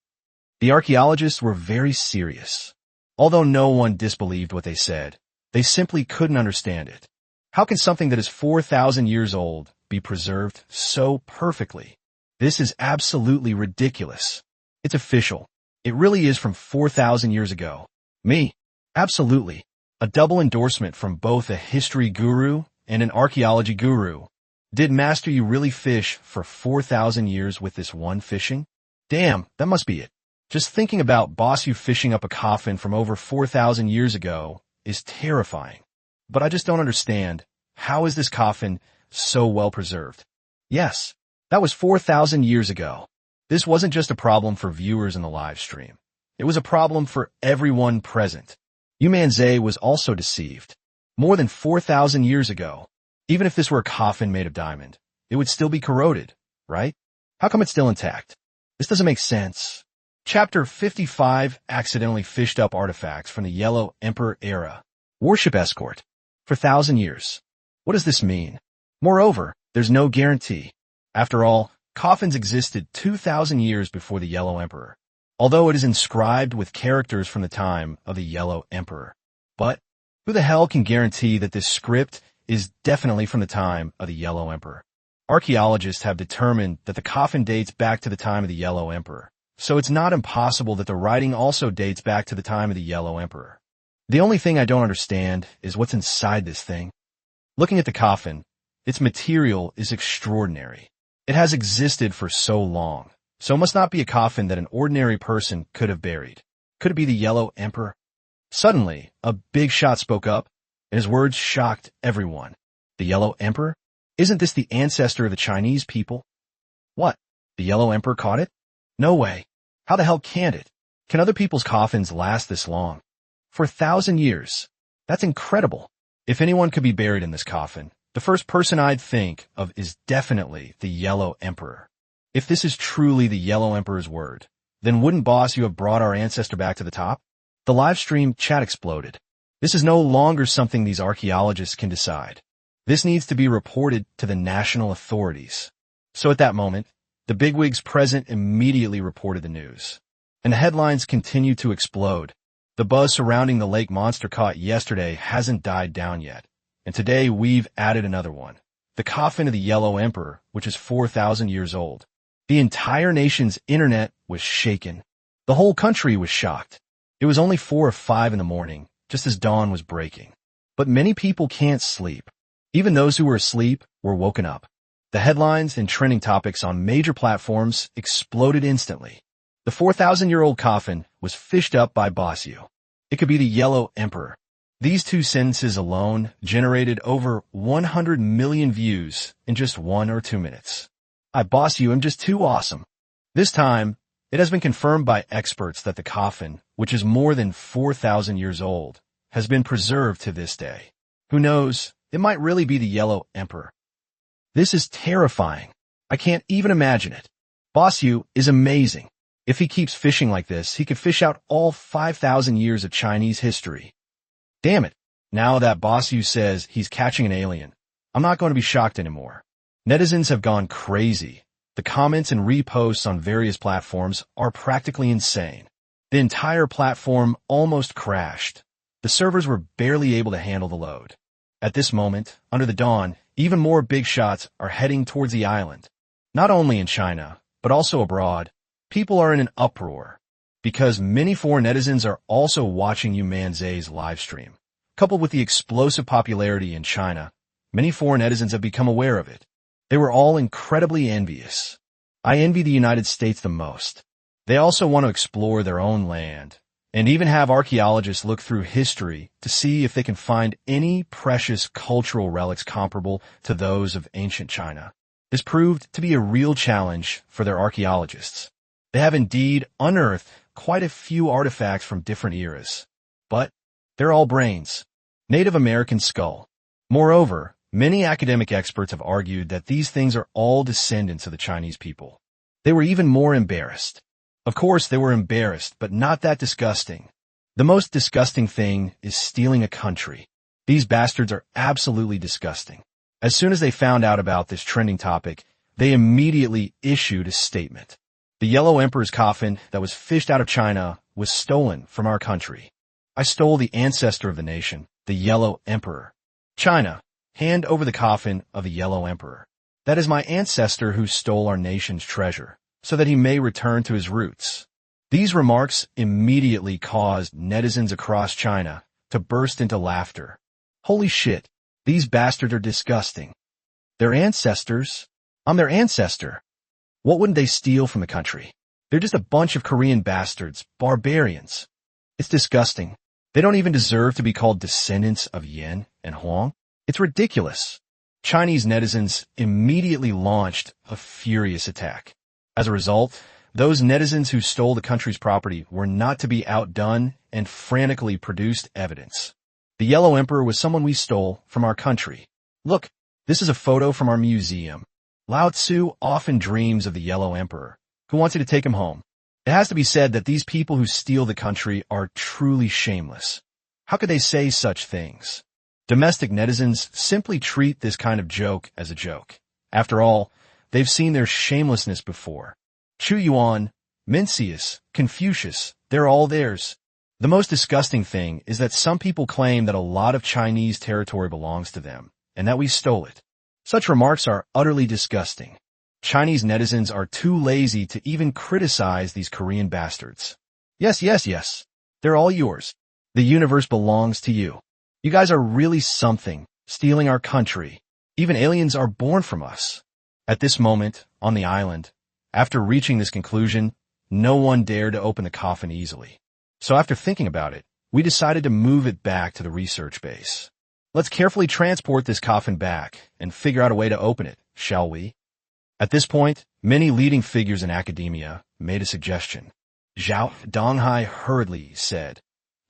The archaeologists were very serious. Although no one disbelieved what they said, they simply couldn't understand it. How can something that is 4,000 years old be preserved so perfectly? This is absolutely ridiculous. It's official. It really is from 4,000 years ago. Me? Absolutely. A double endorsement from both a history guru and an archaeology guru. Did Master Yu really fish for 4,000 years with this one fishing? Damn, that must be it. Just thinking about Boss Yu fishing up a coffin from over 4,000 years ago is terrifying. But I just don't understand. How is this coffin so well preserved? Yes, that was 4,000 years ago. This wasn't just a problem for viewers in the live stream. It was a problem for everyone present. Yu Manzai was also deceived. More than 4,000 years ago. Even if this were a coffin made of diamond, it would still be corroded, right? How come it's still intact? This doesn't make sense. Chapter 55 accidentally fished up artifacts from the Yellow Emperor era. Warship escort. For 1,000 years. What does this mean? Moreover, there's no guarantee. After all, coffins existed 2,000 years before the Yellow Emperor, although it is inscribed with characters from the time of the Yellow Emperor. But who the hell can guarantee that this script is definitely from the time of the Yellow Emperor? Archaeologists have determined that the coffin dates back to the time of the Yellow Emperor, so it's not impossible that the writing also dates back to the time of the Yellow Emperor. The only thing I don't understand is what's inside this thing. Looking at the coffin, its material is extraordinary. It has existed for so long, so it must not be a coffin that an ordinary person could have buried. Could it be the Yellow Emperor? Suddenly, a big shot spoke up, and his words shocked everyone. The Yellow Emperor? Isn't this the ancestor of the Chinese people? What? The Yellow Emperor caught it? No way. How the hell can it? Can other people's coffins last this long? For 1,000 years. That's incredible. If anyone could be buried in this coffin, the first person I'd think of is definitely the Yellow Emperor. If this is truly the Yellow Emperor's word, then wouldn't Boss Yu have brought our ancestor back to the top? The live stream chat exploded. This is no longer something these archaeologists can decide. This needs to be reported to the national authorities. So at that moment, the bigwigs present immediately reported the news. And the headlines continue to explode. The buzz surrounding the lake monster caught yesterday hasn't died down yet. And today we've added another one. The coffin of the Yellow Emperor, which is 4,000 years old. The entire nation's internet was shaken. The whole country was shocked. It was only 4 or 5 in the morning, just as dawn was breaking. But many people can't sleep. Even those who were asleep were woken up. The headlines and trending topics on major platforms exploded instantly. The 4,000-year-old coffin was fished up by Boss Yu. It could be the Yellow Emperor. These 2 sentences alone generated over 100 million views in just 1 or 2 minutes. I Boss Yu am just too awesome. This time, it has been confirmed by experts that the coffin, which is more than 4,000 years old, has been preserved to this day. Who knows, it might really be the Yellow Emperor. This is terrifying. I can't even imagine it. Boss Yu is amazing. If he keeps fishing like this, he could fish out all 5,000 years of Chinese history. Damn it. Now that Boss Yu says he's catching an alien, I'm not going to be shocked anymore. Netizens have gone crazy. The comments and reposts on various platforms are practically insane. The entire platform almost crashed. The servers were barely able to handle the load. At this moment, under the dawn, even more big shots are heading towards the island. Not only in China, but also abroad. People are in an uproar because many foreign netizens are also watching Yu Manzai's live stream. Coupled with the explosive popularity in China, many foreign netizens have become aware of it. They were all incredibly envious. I envy the United States the most. They also want to explore their own land and even have archaeologists look through history to see if they can find any precious cultural relics comparable to those of ancient China. This proved to be a real challenge for their archaeologists. They have indeed unearthed quite a few artifacts from different eras. But they're all brains. Native American skull. Moreover, many academic experts have argued that these things are all descendants of the Chinese people. They were even more embarrassed. Of course, they were embarrassed, but not that disgusting. The most disgusting thing is stealing a country. These bastards are absolutely disgusting. As soon as they found out about this trending topic, they immediately issued a statement. The Yellow Emperor's coffin that was fished out of China was stolen from our country. I stole the ancestor of the nation, the Yellow Emperor. China, hand over the coffin of the Yellow Emperor. That is my ancestor who stole our nation's treasure, so that he may return to his roots. These remarks immediately caused netizens across China to burst into laughter. Holy shit, these bastards are disgusting. Their ancestors? I'm their ancestor. What wouldn't they steal from the country? They're just a bunch of Korean bastards, barbarians. It's disgusting. They don't even deserve to be called descendants of Yen and Huang. It's ridiculous. Chinese netizens immediately launched a furious attack. As a result, those netizens who stole the country's property were not to be outdone and frantically produced evidence. The Yellow Emperor was someone we stole from our country. Look, this is a photo from our museum. Lao Tzu often dreams of the Yellow Emperor, who wants you to take him home. It has to be said that these people who steal the country are truly shameless. How could they say such things? Domestic netizens simply treat this kind of joke as a joke. After all, they've seen their shamelessness before. Chu Yuan, Mencius, Confucius, they're all theirs. The most disgusting thing is that some people claim that a lot of Chinese territory belongs to them, and that we stole it. Such remarks are utterly disgusting. Chinese netizens are too lazy to even criticize these Korean bastards. Yes, they're all yours. The universe belongs to you. You guys are really something, stealing our country. Even aliens are born from us. At this moment, on the island, after reaching this conclusion, no one dared to open the coffin easily. So after thinking about it, we decided to move it back to the research base. Let's carefully transport this coffin back and figure out a way to open it, shall we? At this point, many leading figures in academia made a suggestion. Zhao Donghai hurriedly said,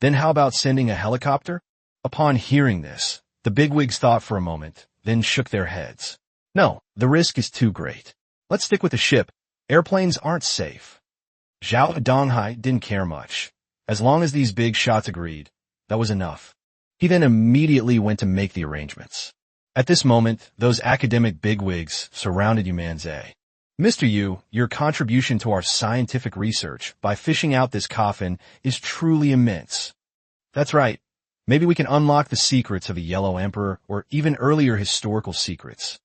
"Then how about sending a helicopter?" Upon hearing this, the bigwigs thought for a moment, then shook their heads. No, the risk is too great. Let's stick with the ship. Airplanes aren't safe. Zhao Donghai didn't care much. As long as these big shots agreed, that was enough. He then immediately went to make the arrangements. At this moment, those academic bigwigs surrounded Yu Manzai. Mr. Yu, your contribution to our scientific research by fishing out this coffin is truly immense. That's right. Maybe we can unlock the secrets of the Yellow Emperor or even earlier historical secrets.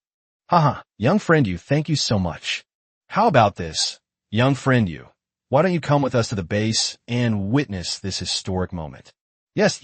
Haha, young friend Yu, thank you so much. How about this, young friend Yu? Why don't you come with us to the base and witness this historic moment? Yes.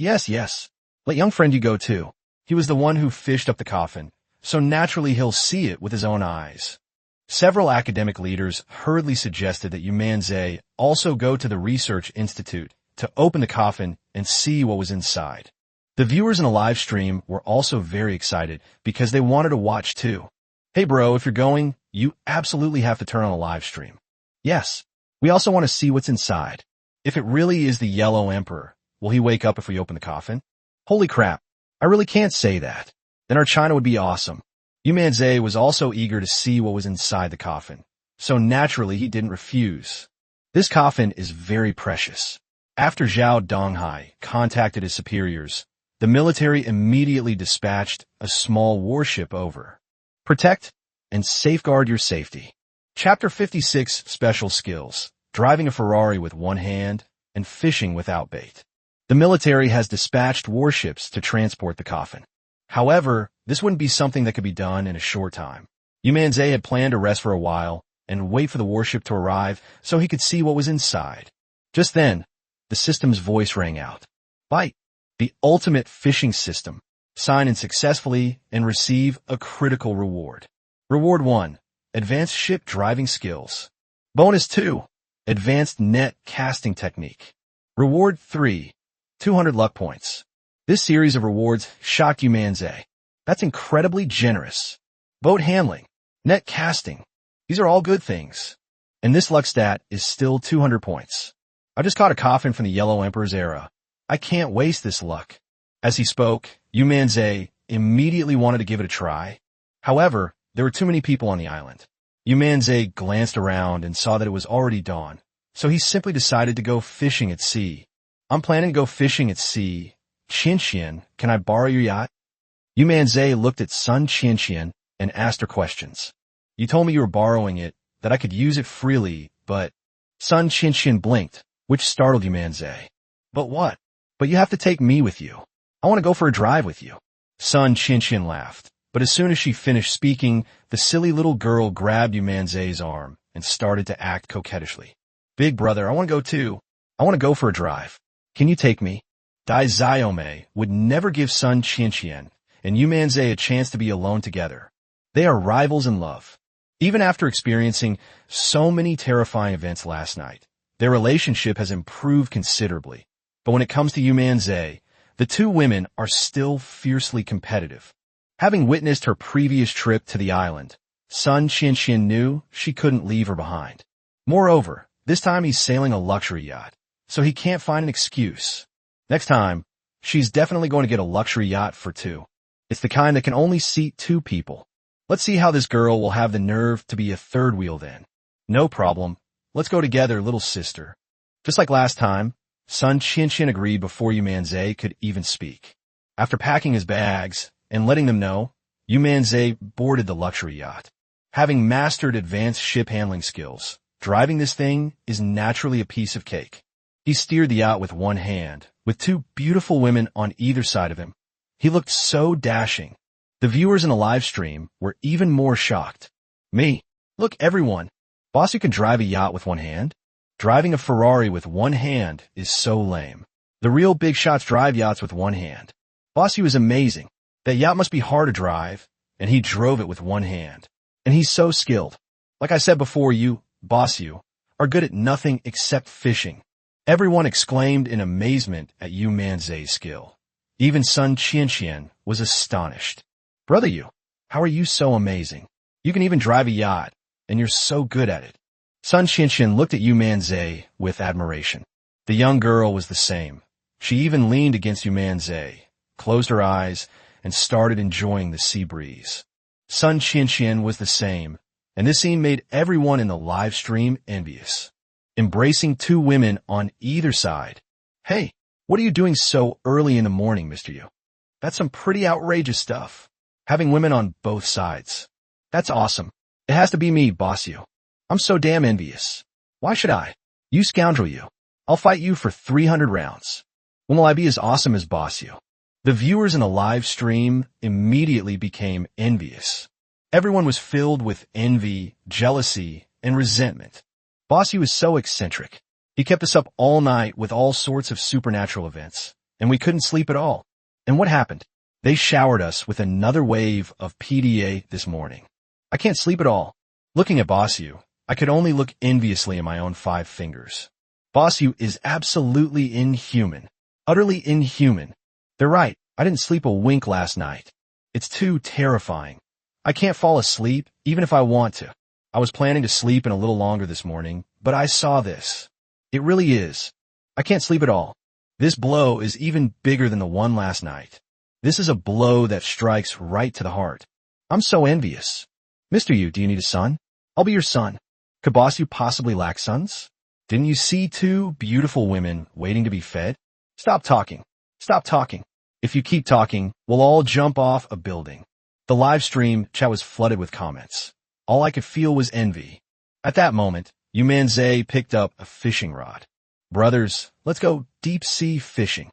Let young friend Yu go too. He was the one who fished up the coffin, so naturally he'll see it with his own eyes. Several academic leaders hurriedly suggested that Yu Manzai also go to the research institute to open the coffin and see what was inside. The viewers in the live stream were also very excited because they wanted to watch too. Hey bro, if you're going, you absolutely have to turn on the live stream. Yes, we also want to see what's inside. If it really is the Yellow Emperor, will he wake up if we open the coffin? Holy crap, I really can't say that. Then our China would be awesome. Yu Manzai was also eager to see what was inside the coffin, so naturally he didn't refuse. This coffin is very precious. After Zhao Donghai contacted his superiors, the military immediately dispatched a small warship over. Protect and safeguard your safety. Chapter 56 Special Skills: Driving a Ferrari with one hand and fishing without bait. The military has dispatched warships to transport the coffin. However, this wouldn't be something that could be done in a short time. Yu Manzai had planned to rest for a while and wait for the warship to arrive so he could see what was inside. Just then, the system's voice rang out. Bite, the ultimate fishing system. Sign in successfully and receive a critical reward. Reward 1, Advanced Ship Driving Skills. Bonus 2, Advanced Net Casting Technique. Reward 3, 200 luck points. This series of rewards shocked Yu Manzai. That's incredibly generous. Boat handling, net casting. These are all good things. And this luck stat is still 200 points. I just caught a coffin from the Yellow Emperor's era. I can't waste this luck. As he spoke, Yu Manzai immediately wanted to give it a try. However, there were too many people on the island. Yu Manzai glanced around and saw that it was already dawn, so he simply decided to go fishing at sea. I'm planning to go fishing at sea. Qianqian, can I borrow your yacht? Yu Manzai looked at Sun Qianqian and asked her questions. You told me you were borrowing it, that I could use it freely, but... Sun Qianqian blinked, which startled Yu Manzai. But what? But you have to take me with you. I want to go for a drive with you. Sun Qianqian laughed, but as soon as she finished speaking, the silly little girl grabbed Yu Manzai's arm and started to act coquettishly. Big brother, I want to go too. I want to go for a drive. Can you take me? Dai Xiaomei would never give Sun Qianqian and Yu Manzai a chance to be alone together. They are rivals in love. Even after experiencing so many terrifying events last night, their relationship has improved considerably. But when it comes to Yu Manzai, the two women are still fiercely competitive. Having witnessed her previous trip to the island, Sun Qianqian knew she couldn't leave her behind. Moreover, this time he's sailing a luxury yacht, so he can't find an excuse. Next time, she's definitely going to get a luxury yacht for two. It's the kind that can only seat two people. Let's see how this girl will have the nerve to be a third wheel then. No problem. Let's go together, little sister. Just like last time, Sun Qianqian agreed before Yu Manzai could even speak. After packing his bags and letting them know, Yu Manzai boarded the luxury yacht. Having mastered advanced ship handling skills, driving this thing is naturally a piece of cake. He steered the yacht with one hand, with two beautiful women on either side of him. He looked so dashing. The viewers in the live stream were even more shocked. Me. Look, everyone. Boss, you can drive a yacht with one hand? Driving a Ferrari with one hand is so lame. The real big shots drive yachts with one hand. Boss, you is amazing. That yacht must be hard to drive, and he drove it with one hand. And he's so skilled. Like I said before, you, boss, you, are good at nothing except fishing. Everyone exclaimed in amazement at Yu Manzai's skill. Even Sun Qianqian was astonished. Brother you, how are you so amazing? You can even drive a yacht, and you're so good at it. Sun Qianqian looked at Yu Manzai with admiration. The young girl was the same. She even leaned against Yu Manzai, closed her eyes, and started enjoying the sea breeze. Sun Qianqian was the same, and this scene made everyone in the live stream envious. Embracing two women on either side. Hey, what are you doing so early in the morning, Mr. Yu? That's some pretty outrageous stuff. Having women on both sides. That's awesome. It has to be me, boss you. I'm so damn envious. Why should I? You scoundrel you. I'll fight you for 300 rounds. When will I be as awesome as boss you? The viewers in the live stream immediately became envious. Everyone was filled with envy, jealousy, and resentment. Boss you is so eccentric. He kept us up all night with all sorts of supernatural events, and we couldn't sleep at all. And what happened? They showered us with another wave of PDA this morning. I can't sleep at all. Looking at Boss Yu, I could only look enviously at my own 5 fingers. Boss Yu is absolutely inhuman. Utterly inhuman. They're right, I didn't sleep a wink last night. It's too terrifying. I can't fall asleep, even if I want to. I was planning to sleep in a little longer this morning, but I saw this. It really is. I can't sleep at all. This blow is even bigger than the one last night. This is a blow that strikes right to the heart. I'm so envious. Mr. Yu, do you need a son? I'll be your son. Could Boss Yu possibly lack sons? Didn't you see 2 beautiful women waiting to be fed? Stop talking. Stop talking. If you keep talking, we'll all jump off a building. The live stream chat was flooded with comments. All I could feel was envy. At that moment, Yu Manzai picked up a fishing rod. Brothers, let's go deep sea fishing.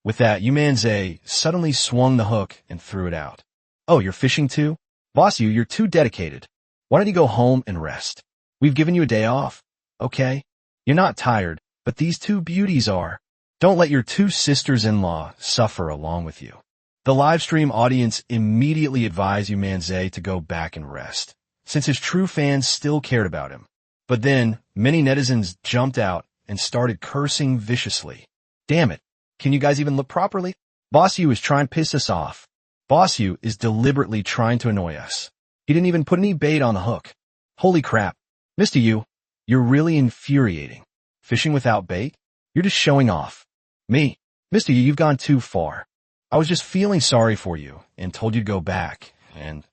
With that, Yu Manzai suddenly swung the hook and threw it out. Oh, you're fishing too? Boss Yu, you're too dedicated. Why don't you go home and rest? We've given you a day off. Okay? You're not tired, but these 2 beauties are. Don't let your 2 sisters-in-law suffer along with you. The live stream audience immediately advised Yu Manzai to go back and rest, since his true fans still cared about him. But then, many netizens jumped out and started cursing viciously. Damn it. Can you guys even look properly? Boss Yu is trying to piss us off. Boss Yu is deliberately trying to annoy us. He didn't even put any bait on the hook. Holy crap. Mr. Yu, you're really infuriating. Fishing without bait? You're just showing off. Me? Mister, you've gone too far. I was just feeling sorry for you and told you to go back, and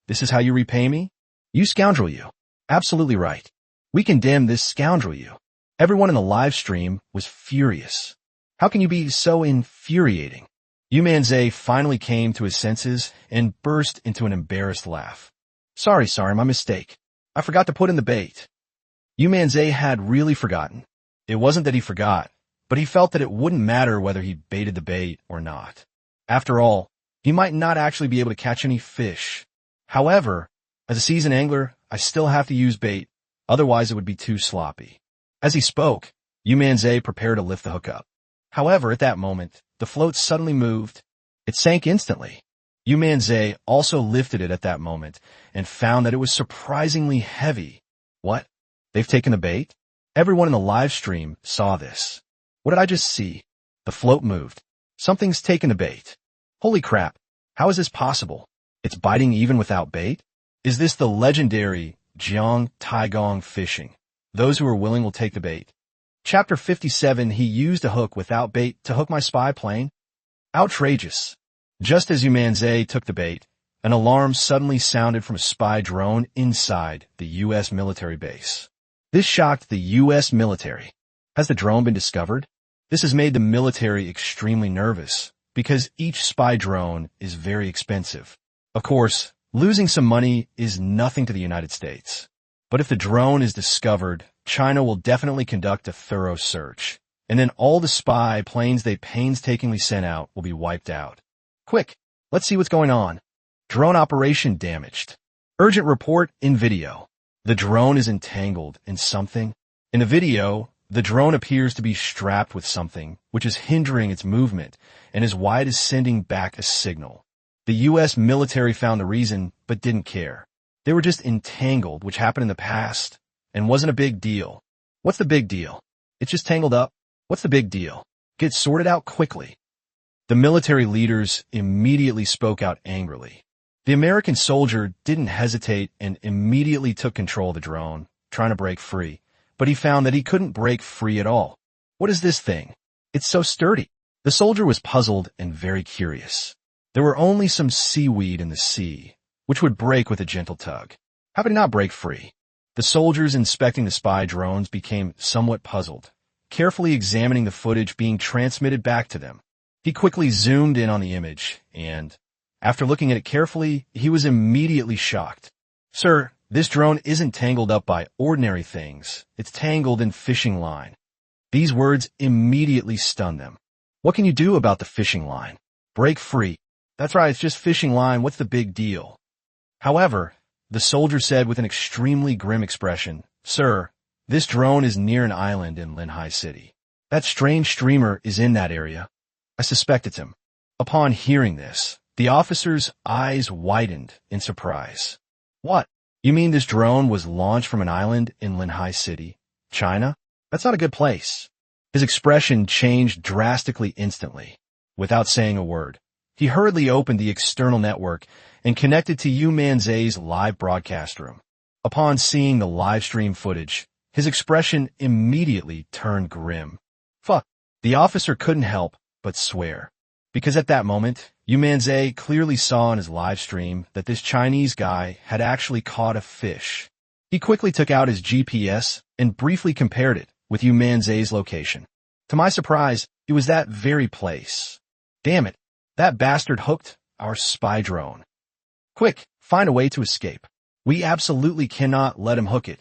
this is how you repay me? You scoundrel, you. Absolutely right. We condemn this scoundrel, you. Everyone in the live stream was furious. How can you be so infuriating? Yu Manzai finally came to his senses and burst into an embarrassed laugh. Sorry, my mistake. I forgot to put in the bait. Yu Manzai had really forgotten. It wasn't that he forgot, but he felt that it wouldn't matter whether he baited the bait or not. After all, he might not actually be able to catch any fish. However, as a seasoned angler, I still have to use bait, otherwise it would be too sloppy. As he spoke, Yu Manzai prepared to lift the hook up. However, at that moment, the float suddenly moved. It sank instantly. Yu Manzai also lifted it at that moment and found that it was surprisingly heavy. What? They've taken the bait? Everyone in the live stream saw this. What did I just see? The float moved. Something's taken the bait. Holy crap. How is this possible? It's biting even without bait? Is this the legendary Jiang Taigong fishing? Those who are willing will take the bait. Chapter 57, he used a hook without bait to hook my spy plane? Outrageous. Just as Yu Manzai took the bait, an alarm suddenly sounded from a spy drone inside the U.S. military base. This shocked the U.S. military. Has the drone been discovered? This has made the military extremely nervous, because each spy drone is very expensive. Of course, losing some money is nothing to the United States. But if the drone is discovered, China will definitely conduct a thorough search, and then all the spy planes they painstakingly sent out will be wiped out. Quick, let's see what's going on. Drone operation damaged. Urgent report in video. The drone is entangled in something. In the video, the drone appears to be strapped with something, which is hindering its movement, and is why it is sending back a signal. The U.S. military found the reason, but didn't care. They were just entangled, which happened in the past, and wasn't a big deal. What's the big deal? It's just tangled up. What's the big deal? Get sorted out quickly. The military leaders immediately spoke out angrily. The American soldier didn't hesitate and immediately took control of the drone, trying to break free, but he found that he couldn't break free at all. What is this thing? It's so sturdy. The soldier was puzzled and very curious. There were only some seaweed in the sea, which would break with a gentle tug. How could it not break free? The soldiers inspecting the spy drones became somewhat puzzled, carefully examining the footage being transmitted back to them. He quickly zoomed in on the image, and, after looking at it carefully, he was immediately shocked. Sir, this drone isn't tangled up by ordinary things. It's tangled in fishing line. These words immediately stunned them. What can you do about the fishing line? Break free. That's right, it's just fishing line. What's the big deal? However, the soldier said with an extremely grim expression, Sir, this drone is near an island in Linhai City. That strange streamer is in that area. I suspect it's him. Upon hearing this, the officer's eyes widened in surprise. What? You mean this drone was launched from an island in Linhai City, China? That's not a good place. His expression changed drastically instantly. Without saying a word, he hurriedly opened the external network and connected to Yu Manzai's live broadcast room. Upon seeing the live stream footage, his expression immediately turned grim. Fuck. The officer couldn't help but swear. Because at that moment, Yu Manzai clearly saw in his live stream that this Chinese guy had actually caught a fish. He quickly took out his GPS and briefly compared it with Yu Manzai's location. To my surprise, it was that very place. Damn it, that bastard hooked our spy drone. Quick, find a way to escape. We absolutely cannot let him hook it.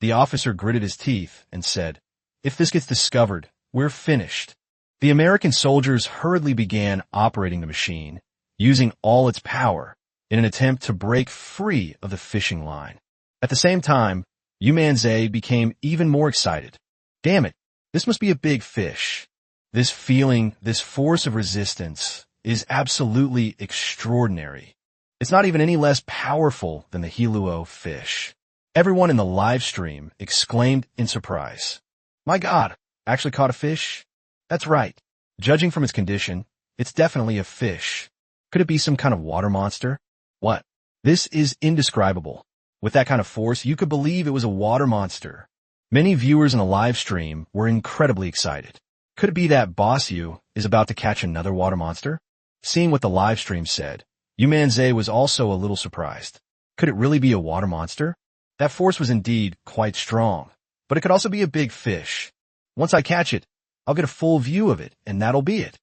The officer gritted his teeth and said, If this gets discovered, we're finished. The American soldiers hurriedly began operating the machine, using all its power, in an attempt to break free of the fishing line. At the same time, Yu Manzai became even more excited. Damn it, this must be a big fish. This feeling, this force of resistance, is absolutely extraordinary. It's not even any less powerful than the Hiluo fish. Everyone in the live stream exclaimed in surprise. My God, actually caught a fish? That's right. Judging from its condition, it's definitely a fish. Could it be some kind of water monster? What? This is indescribable. With that kind of force, you could believe it was a water monster. Many viewers in the live stream were incredibly excited. Could it be that Boss Yu is about to catch another water monster? Seeing what the live stream said, Yu Manzai was also a little surprised. Could it really be a water monster? That force was indeed quite strong, but it could also be a big fish. Once I catch it, I'll get a full view of it, and that'll be it.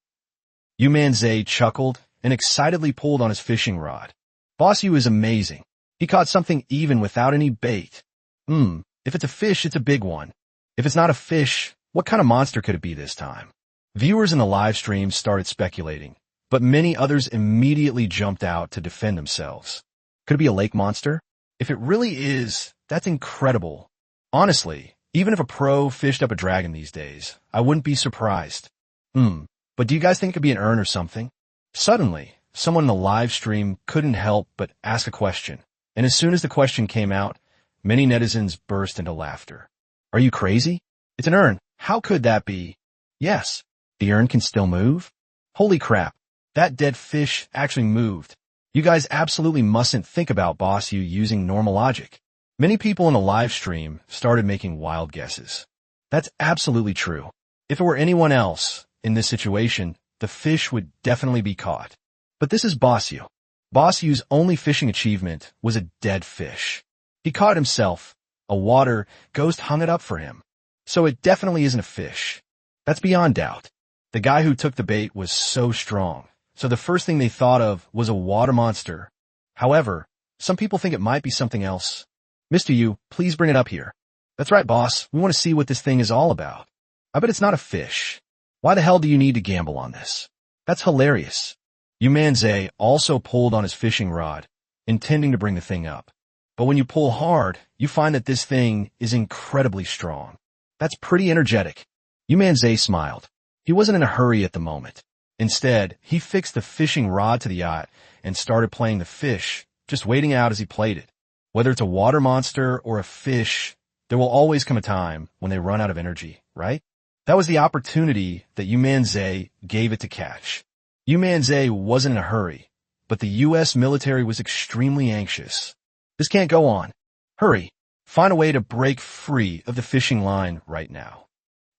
Yu Manzai chuckled and excitedly pulled on his fishing rod. Boss Yu is amazing. He caught something even without any bait. If it's a fish, it's a big one. If it's not a fish, what kind of monster could it be this time? Viewers in the live stream started speculating, but many others immediately jumped out to defend themselves. Could it be a lake monster? If it really is, that's incredible. Honestly, even if a pro fished up a dragon these days, I wouldn't be surprised. But do you guys think it could be an urn or something? Suddenly, someone in the live stream couldn't help but ask a question, and as soon as the question came out, many netizens burst into laughter. Are you crazy? It's an urn. How could that be? Yes, the urn can still move? Holy crap, that dead fish actually moved. You guys absolutely mustn't think about Boss Yu using normal logic. Many people in the live stream started making wild guesses. That's absolutely true. If it were anyone else in this situation, the fish would definitely be caught. But this is Boss Yu. Boss Yu's only fishing achievement was a dead fish. He caught it himself. A water ghost hung it up for him. So it definitely isn't a fish. That's beyond doubt. The guy who took the bait was so strong, so the first thing they thought of was a water monster. However, some people think it might be something else. Mr. Yu, please bring it up here. That's right, boss. We want to see what this thing is all about. I bet it's not a fish. Why the hell do you need to gamble on this? That's hilarious. Yu Manzai also pulled on his fishing rod, intending to bring the thing up. But when you pull hard, you find that this thing is incredibly strong. That's pretty energetic. Yu Manzai smiled. He wasn't in a hurry at the moment. Instead, he fixed the fishing rod to the yacht and started playing the fish, just waiting out as he played it. Whether it's a water monster or a fish, there will always come a time when they run out of energy, right? That was the opportunity that Yu Manzai gave it to catch. Yu Manzai wasn't in a hurry, but the U.S. military was extremely anxious. This can't go on. Hurry. Find a way to break free of the fishing line right now.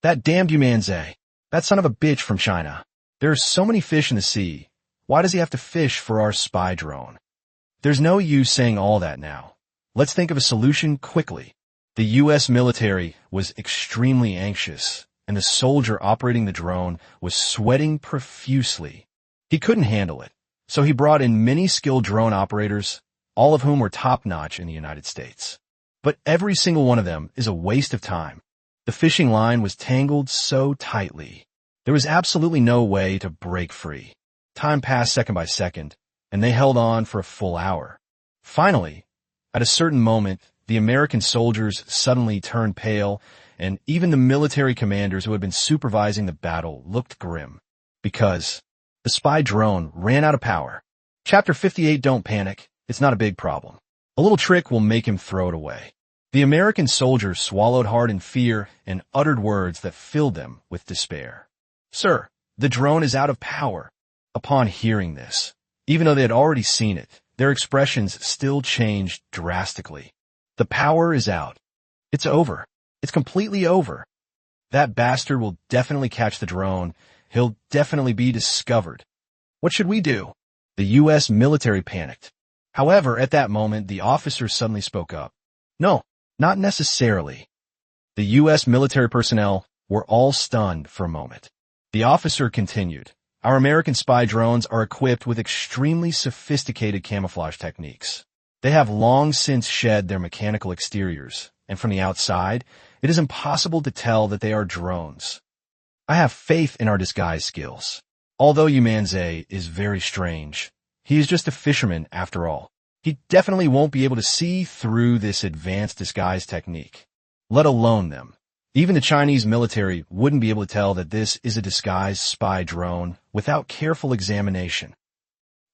That damned Yu Manzai. That son of a bitch from China. There are so many fish in the sea. Why does he have to fish for our spy drone? There's no use saying all that now. Let's think of a solution quickly. The U.S. military was extremely anxious, and the soldier operating the drone was sweating profusely. He couldn't handle it, so he brought in many skilled drone operators, all of whom were top-notch in the United States. But every single one of them is a waste of time. The fishing line was tangled so tightly. There was absolutely no way to break free. Time passed second by second, and they held on for a full hour. Finally, at a certain moment, the American soldiers suddenly turned pale, and even the military commanders who had been supervising the battle looked grim, because the spy drone ran out of power. Chapter 58, Don't panic. It's not a big problem. A little trick will make him throw it away. The American soldiers swallowed hard in fear and uttered words that filled them with despair. Sir, the drone is out of power. Upon hearing this, even though they had already seen it, their expressions still changed drastically. The power is out. It's over. It's completely over. That bastard will definitely catch the drone. He'll definitely be discovered. What should we do? The U.S. military panicked. However, at that moment, the officer suddenly spoke up. No, not necessarily. The U.S. military personnel were all stunned for a moment. The officer continued. Our American spy drones are equipped with extremely sophisticated camouflage techniques. They have long since shed their mechanical exteriors, and from the outside, it is impossible to tell that they are drones. I have faith in our disguise skills. Although Yu Manzai is very strange, he is just a fisherman after all. He definitely won't be able to see through this advanced disguise technique, let alone them. Even the Chinese military wouldn't be able to tell that this is a disguised spy drone without careful examination.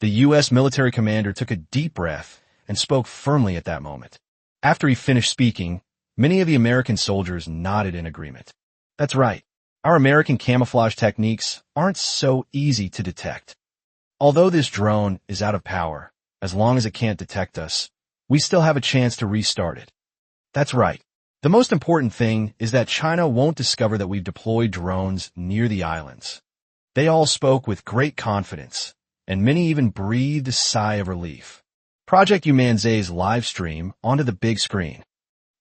The U.S. military commander took a deep breath and spoke firmly at that moment. After he finished speaking, many of the American soldiers nodded in agreement. That's right. Our American camouflage techniques aren't so easy to detect. Although this drone is out of power, as long as it can't detect us, we still have a chance to restart it. That's right. The most important thing is that China won't discover that we've deployed drones near the islands. They all spoke with great confidence, and many even breathed a sigh of relief. Project Yu Manzai's live stream onto the big screen.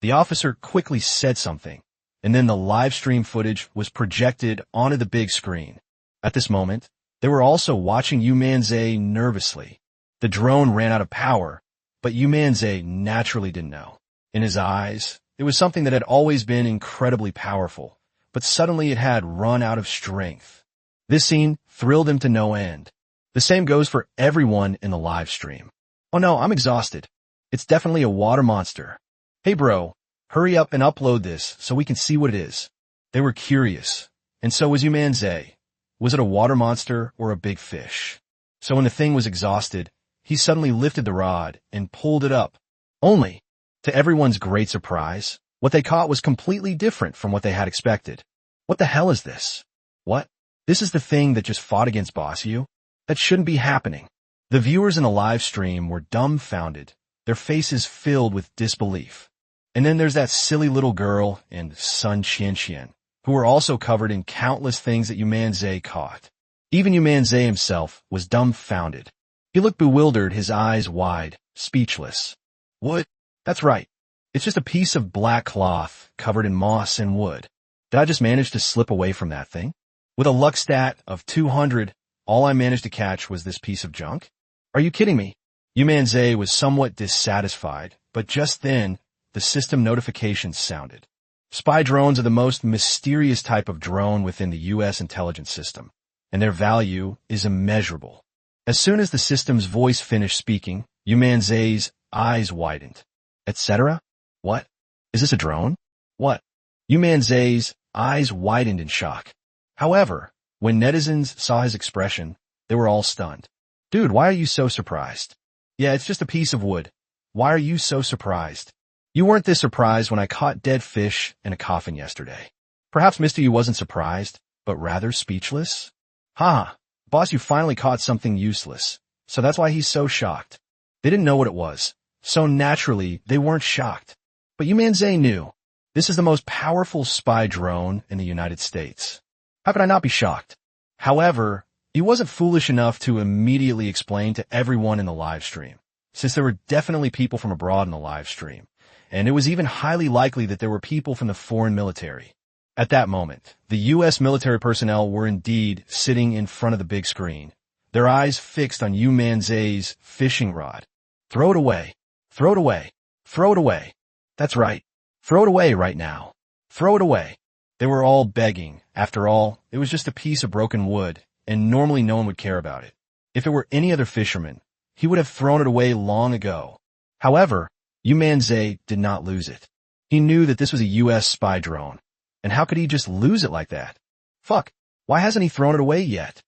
The officer quickly said something, and then the live stream footage was projected onto the big screen. At this moment, they were also watching Yu Manzai nervously. The drone ran out of power, but Yu Manzai naturally didn't know. In his eyes, it was something that had always been incredibly powerful, but suddenly it had run out of strength. This scene thrilled him to no end. The same goes for everyone in the live stream. Oh no, I'm exhausted. It's definitely a water monster. Hey bro, hurry up and upload this so we can see what it is. They were curious, and so was Yu Manzai. Was it a water monster or a big fish? So when the thing was exhausted, he suddenly lifted the rod and pulled it up. Only, to everyone's great surprise, what they caught was completely different from what they had expected. What the hell is this? What? This is the thing that just fought against Boss Yu? That shouldn't be happening. The viewers in the live stream were dumbfounded, their faces filled with disbelief. And then there's that silly little girl and Sun Qianqian, who were also covered in countless things that Yu Manzai caught. Even Yu Manzai himself was dumbfounded. He looked bewildered, his eyes wide, speechless. What? That's right. It's just a piece of black cloth covered in moss and wood. Did I just manage to slip away from that thing? With a luck stat of 200, all I managed to catch was this piece of junk? Are you kidding me? Yu Manzai was somewhat dissatisfied, but just then, the system notifications sounded. Spy drones are the most mysterious type of drone within the U.S. intelligence system, and their value is immeasurable. As soon as the system's voice finished speaking, Yu Manzai's eyes widened. Etc.? What? Is this a drone? What? Yu Manzai's eyes widened in shock. However, when netizens saw his expression, they were all stunned. Dude, why are you so surprised? Yeah, it's just a piece of wood. Why are you so surprised? You weren't this surprised when I caught dead fish in a coffin yesterday. Perhaps Mr. Yu wasn't surprised, but rather speechless? Ha! Boss, you finally caught something useless, so that's why he's so shocked. They didn't know what it was, so naturally they weren't shocked. But Yu Manzai knew. This is the most powerful spy drone in the United States. How could I not be shocked? However, he wasn't foolish enough to immediately explain to everyone in the live stream, since there were definitely people from abroad in the live stream, and it was even highly likely that there were people from the foreign military. At that moment, the U.S. military personnel were indeed sitting in front of the big screen, their eyes fixed on Yu Manzai's fishing rod. Throw it away. Throw it away. Throw it away. That's right. Throw it away right now. Throw it away. They were all begging. After all, it was just a piece of broken wood, and normally no one would care about it. If it were any other fisherman, he would have thrown it away long ago. However, Yu Manzai did not lose it. He knew that this was a U.S. spy drone, and how could he just lose it like that? Fuck, why hasn't he thrown it away yet?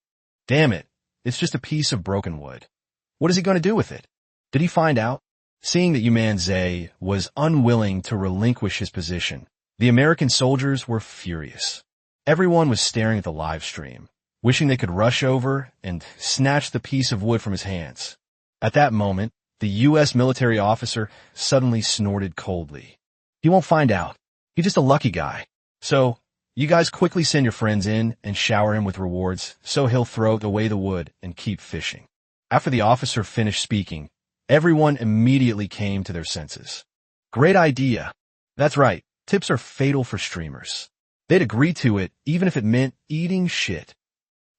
Damn it, it's just a piece of broken wood. What is he going to do with it? Did he find out? Seeing that Yu Manzai was unwilling to relinquish his position, the American soldiers were furious. Everyone was staring at the live stream, wishing they could rush over and snatch the piece of wood from his hands. At that moment, the U.S. military officer suddenly snorted coldly. He won't find out. He's just a lucky guy. So, you guys quickly send your friends in and shower him with rewards so he'll throw away the wood and keep fishing. After the officer finished speaking, everyone immediately came to their senses. Great idea. That's right, tips are fatal for streamers. They'd agree to it even if it meant eating shit.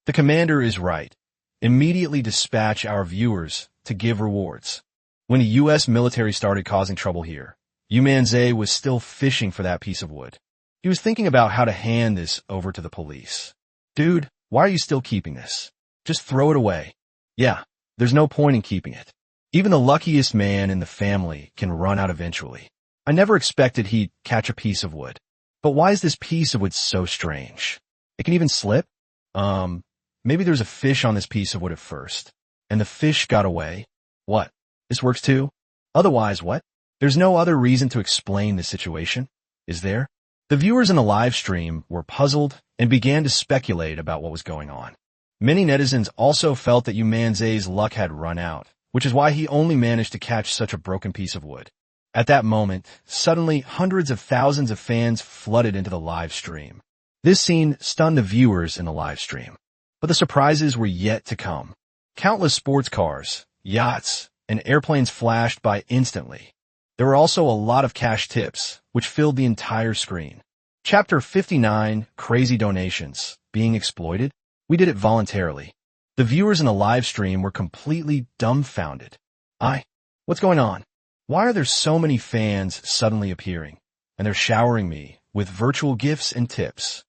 The commander is right. Immediately dispatch our viewers to give rewards. When the U.S. military started causing trouble here, Yu Manzai was still fishing for that piece of wood. He was thinking about how to hand this over to the police. Dude, why are you still keeping this? Just throw it away. Yeah, there's no point in keeping it. Even the luckiest man in the family can run out eventually. I never expected he'd catch a piece of wood. But why is this piece of wood so strange? It can even slip? Maybe there's a fish on this piece of wood at first, and the fish got away. What? This works too? Otherwise, what? There's no other reason to explain this situation, is there? The viewers in the live stream were puzzled and began to speculate about what was going on. Many netizens also felt that Yu Manzai's luck had run out, which is why he only managed to catch such a broken piece of wood. At that moment, suddenly hundreds of thousands of fans flooded into the live stream. This scene stunned the viewers in the live stream. But the surprises were yet to come. Countless sports cars, yachts, and airplanes flashed by instantly. There were also a lot of cash tips, which filled the entire screen. Chapter 59, Crazy Donations, Being Exploited? We did it voluntarily. The viewers in the live stream were completely dumbfounded. What's going on? Why are there so many fans suddenly appearing? And they're showering me with virtual gifts and tips.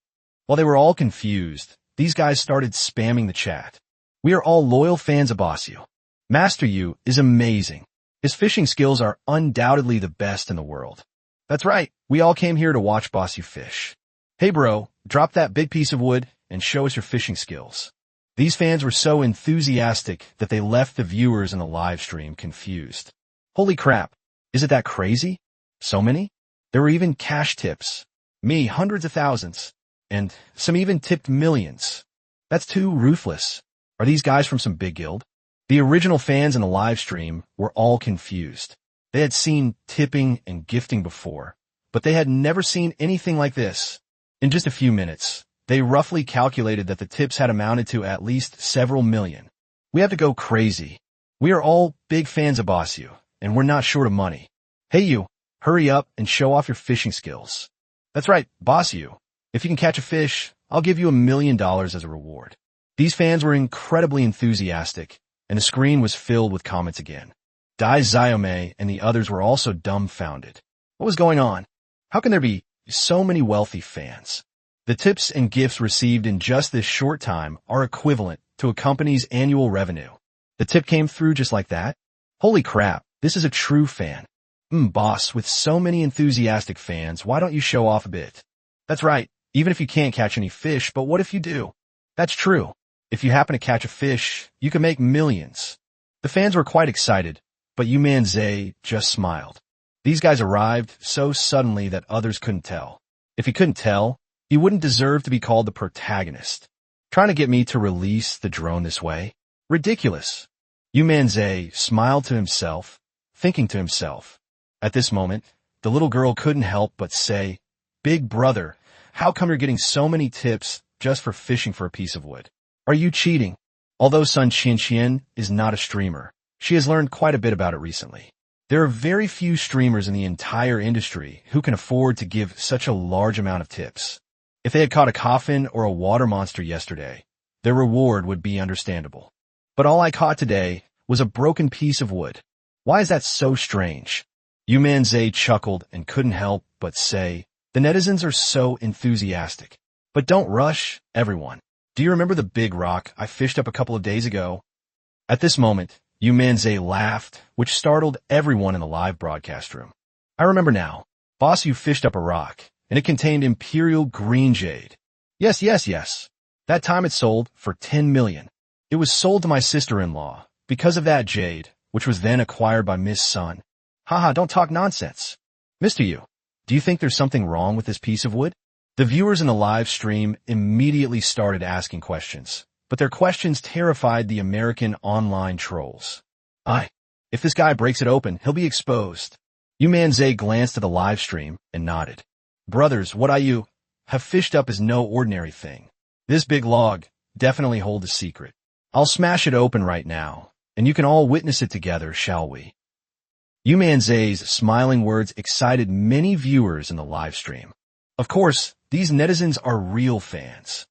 While they were all confused, these guys started spamming the chat. We are all loyal fans of Bossio. Master Yu is amazing. His fishing skills are undoubtedly the best in the world. That's right, we all came here to watch Bossio fish. Hey bro, drop that big piece of wood and show us your fishing skills. These fans were so enthusiastic that they left the viewers in the live stream confused. Holy crap, is it that crazy? So many? There were even cash tips. Me, hundreds of thousands. And some even tipped millions. That's too ruthless. Are these guys from some big guild? The original fans in the live stream were all confused. They had seen tipping and gifting before, but they had never seen anything like this. In just a few minutes, they roughly calculated that the tips had amounted to at least several million. We have to go crazy. We are all big fans of Bossio, and we're not short of money. Hey you, hurry up and show off your fishing skills. That's right, Bossio. If you can catch a fish, I'll give you $1 million as a reward. These fans were incredibly enthusiastic, and the screen was filled with comments again. Dai Xiaomei and the others were also dumbfounded. What was going on? How can there be so many wealthy fans? The tips and gifts received in just this short time are equivalent to a company's annual revenue. The tip came through just like that? Holy crap, this is a true fan. Boss, with so many enthusiastic fans, why don't you show off a bit? That's right, even if you can't catch any fish, but what if you do? That's true. If you happen to catch a fish, you can make millions. The fans were quite excited, but Yu Manzai just smiled. These guys arrived so suddenly that others couldn't tell. If he couldn't tell, he wouldn't deserve to be called the protagonist. Trying to get me to release the drone this way? Ridiculous. Yu Manzai smiled to himself, thinking to himself. At this moment, the little girl couldn't help but say, Big brother, how come you're getting so many tips just for fishing for a piece of wood? Are you cheating? Although Sun Qianqian is not a streamer, she has learned quite a bit about it recently. There are very few streamers in the entire industry who can afford to give such a large amount of tips. If they had caught a coffin or a water monster yesterday, their reward would be understandable. But all I caught today was a broken piece of wood. Why is that so strange? Yu Manzai chuckled and couldn't help but say, the netizens are so enthusiastic. But don't rush, everyone. Do you remember the big rock I fished up a couple of days ago? At this moment, Yu Manzai laughed, which startled everyone in the live broadcast room. I remember now. Boss, you fished up a rock, and it contained imperial green jade. Yes. That time it sold for 10 million. It was sold to my sister-in-law because of that jade, which was then acquired by Miss Sun. Haha, don't talk nonsense. Mr. Yu, do you think there's something wrong with this piece of wood? The viewers in the live stream immediately started asking questions, but their questions terrified the American online trolls. If this guy breaks it open, he'll be exposed. Yu Manzai glanced at the live stream and nodded. Brothers, what I have fished up is no ordinary thing. This big log definitely holds a secret. I'll smash it open right now, and you can all witness it together, shall we? Yu Manzai's smiling words excited many viewers in the live stream. Of course, these netizens are real fans.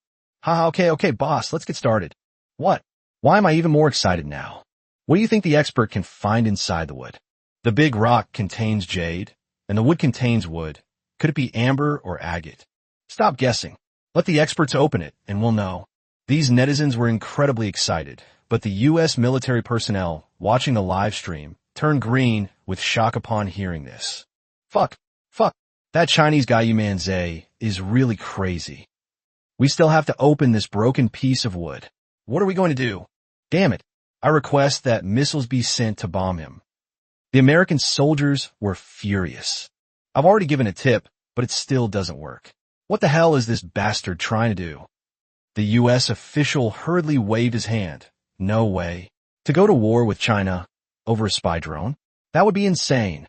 Okay, boss, let's get started. What? Why am I even more excited now? What do you think the expert can find inside the wood? The big rock contains jade, and the wood contains wood. Could it be amber or agate? Stop guessing. Let the experts open it, and we'll know. These netizens were incredibly excited, but the U.S. military personnel watching the live stream turned green with shock upon hearing this. Fuck. That Chinese guy Yu Manzai is really crazy. We still have to open this broken piece of wood. What are we going to do? Damn it. I request that missiles be sent to bomb him. The American soldiers were furious. I've already given a tip, but it still doesn't work. What the hell is this bastard trying to do? The U.S. official hurriedly waved his hand. No way. To go to war with China over a spy drone? That would be insane.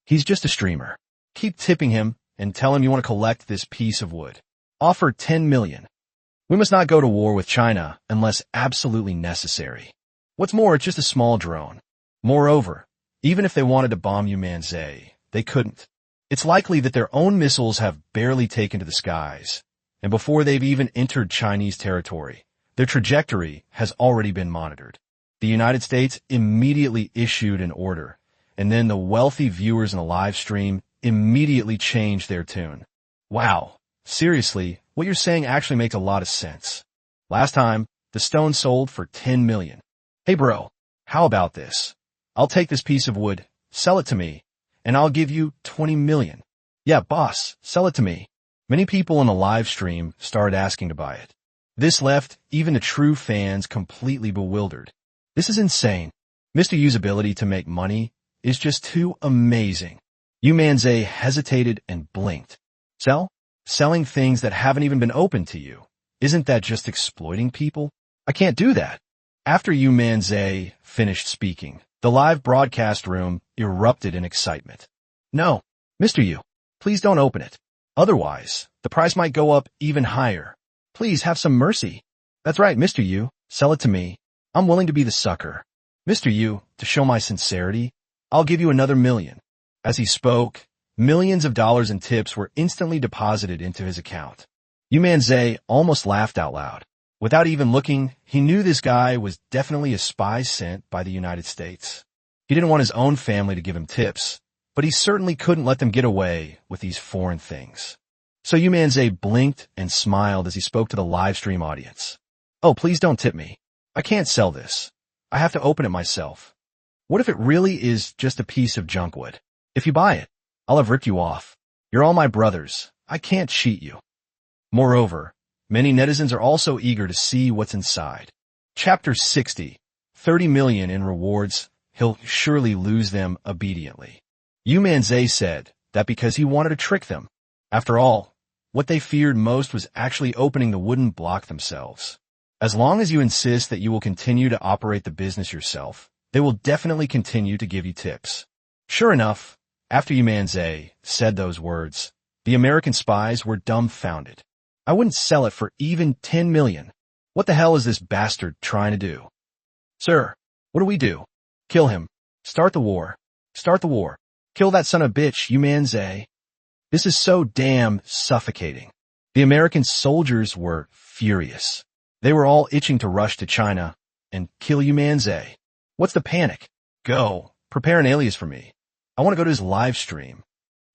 He's just a streamer. Keep tipping him and tell him you want to collect this piece of wood. Offer 10 million. We must not go to war with China unless absolutely necessary. What's more, it's just a small drone. Moreover, even if they wanted to bomb Yu Manzai, they couldn't. It's likely that their own missiles have barely taken to the skies, and before they've even entered Chinese territory, their trajectory has already been monitored. The United States immediately issued an order, and then the wealthy viewers in the live stream immediately changed their tune. Wow, seriously, what you're saying actually makes a lot of sense. Last time, the stone sold for 10 million. Hey bro, how about this? I'll take this piece of wood, sell it to me, and I'll give you 20 million. Yeah, boss, sell it to me. Many people in the live stream started asking to buy it. This left even the true fans completely bewildered. This is insane. Mr. Yu's ability to make money is just too amazing. Yu Manzai hesitated and blinked. Sell? Selling things that haven't even been opened to you. Isn't that just exploiting people? I can't do that. After Yu Manzai finished speaking, the live broadcast room erupted in excitement. No, Mr. Yu, please don't open it. Otherwise, the price might go up even higher. Please have some mercy. That's right, Mr. Yu, sell it to me. I'm willing to be the sucker. Mr. Yu, to show my sincerity, I'll give you another million. As he spoke, millions of dollars in tips were instantly deposited into his account. Yu Manzai almost laughed out loud. Without even looking, he knew this guy was definitely a spy sent by the United States. He didn't want his own family to give him tips, but he certainly couldn't let them get away with these foreign things. So Yu Manzai blinked and smiled as he spoke to the live stream audience. Oh, please don't tip me. I can't sell this. I have to open it myself. What if it really is just a piece of junk wood? If you buy it, I'll have ripped you off. You're all my brothers. I can't cheat you. Moreover, many netizens are also eager to see what's inside. Chapter 60. 30 million in rewards. He'll surely lose them obediently. Yu Manzai said that because he wanted to trick them. After all, what they feared most was actually opening the wooden block themselves. As long as you insist that you will continue to operate the business yourself, they will definitely continue to give you tips. Sure enough, after Yu Manzai said those words, the American spies were dumbfounded. I wouldn't sell it for even 10 million. What the hell is this bastard trying to do? Sir, what do we do? Kill him. Start the war. Start the war. Kill that son of a bitch, Yu Manzai. This is so damn suffocating. The American soldiers were furious. They were all itching to rush to China and kill Yu Manzai. What's the panic? Go. Prepare an alias for me. I want to go to his live stream.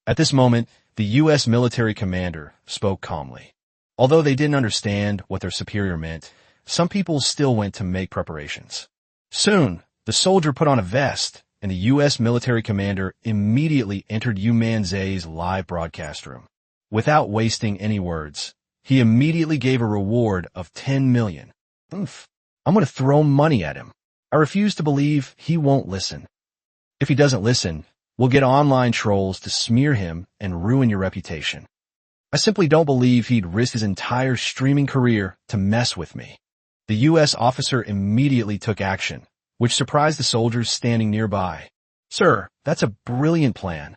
At this moment, the U.S. military commander spoke calmly. Although they didn't understand what their superior meant, some people still went to make preparations. Soon, the soldier put on a vest, and the U.S. military commander immediately entered Yu Manzai's live broadcast room. Without wasting any words, he immediately gave a reward of 10 million. Oof. I'm going to throw money at him. I refuse to believe he won't listen. If he doesn't listen, we'll get online trolls to smear him and ruin your reputation. I simply don't believe he'd risk his entire streaming career to mess with me. The U.S. officer immediately took action, which surprised the soldiers standing nearby. Sir, that's a brilliant plan.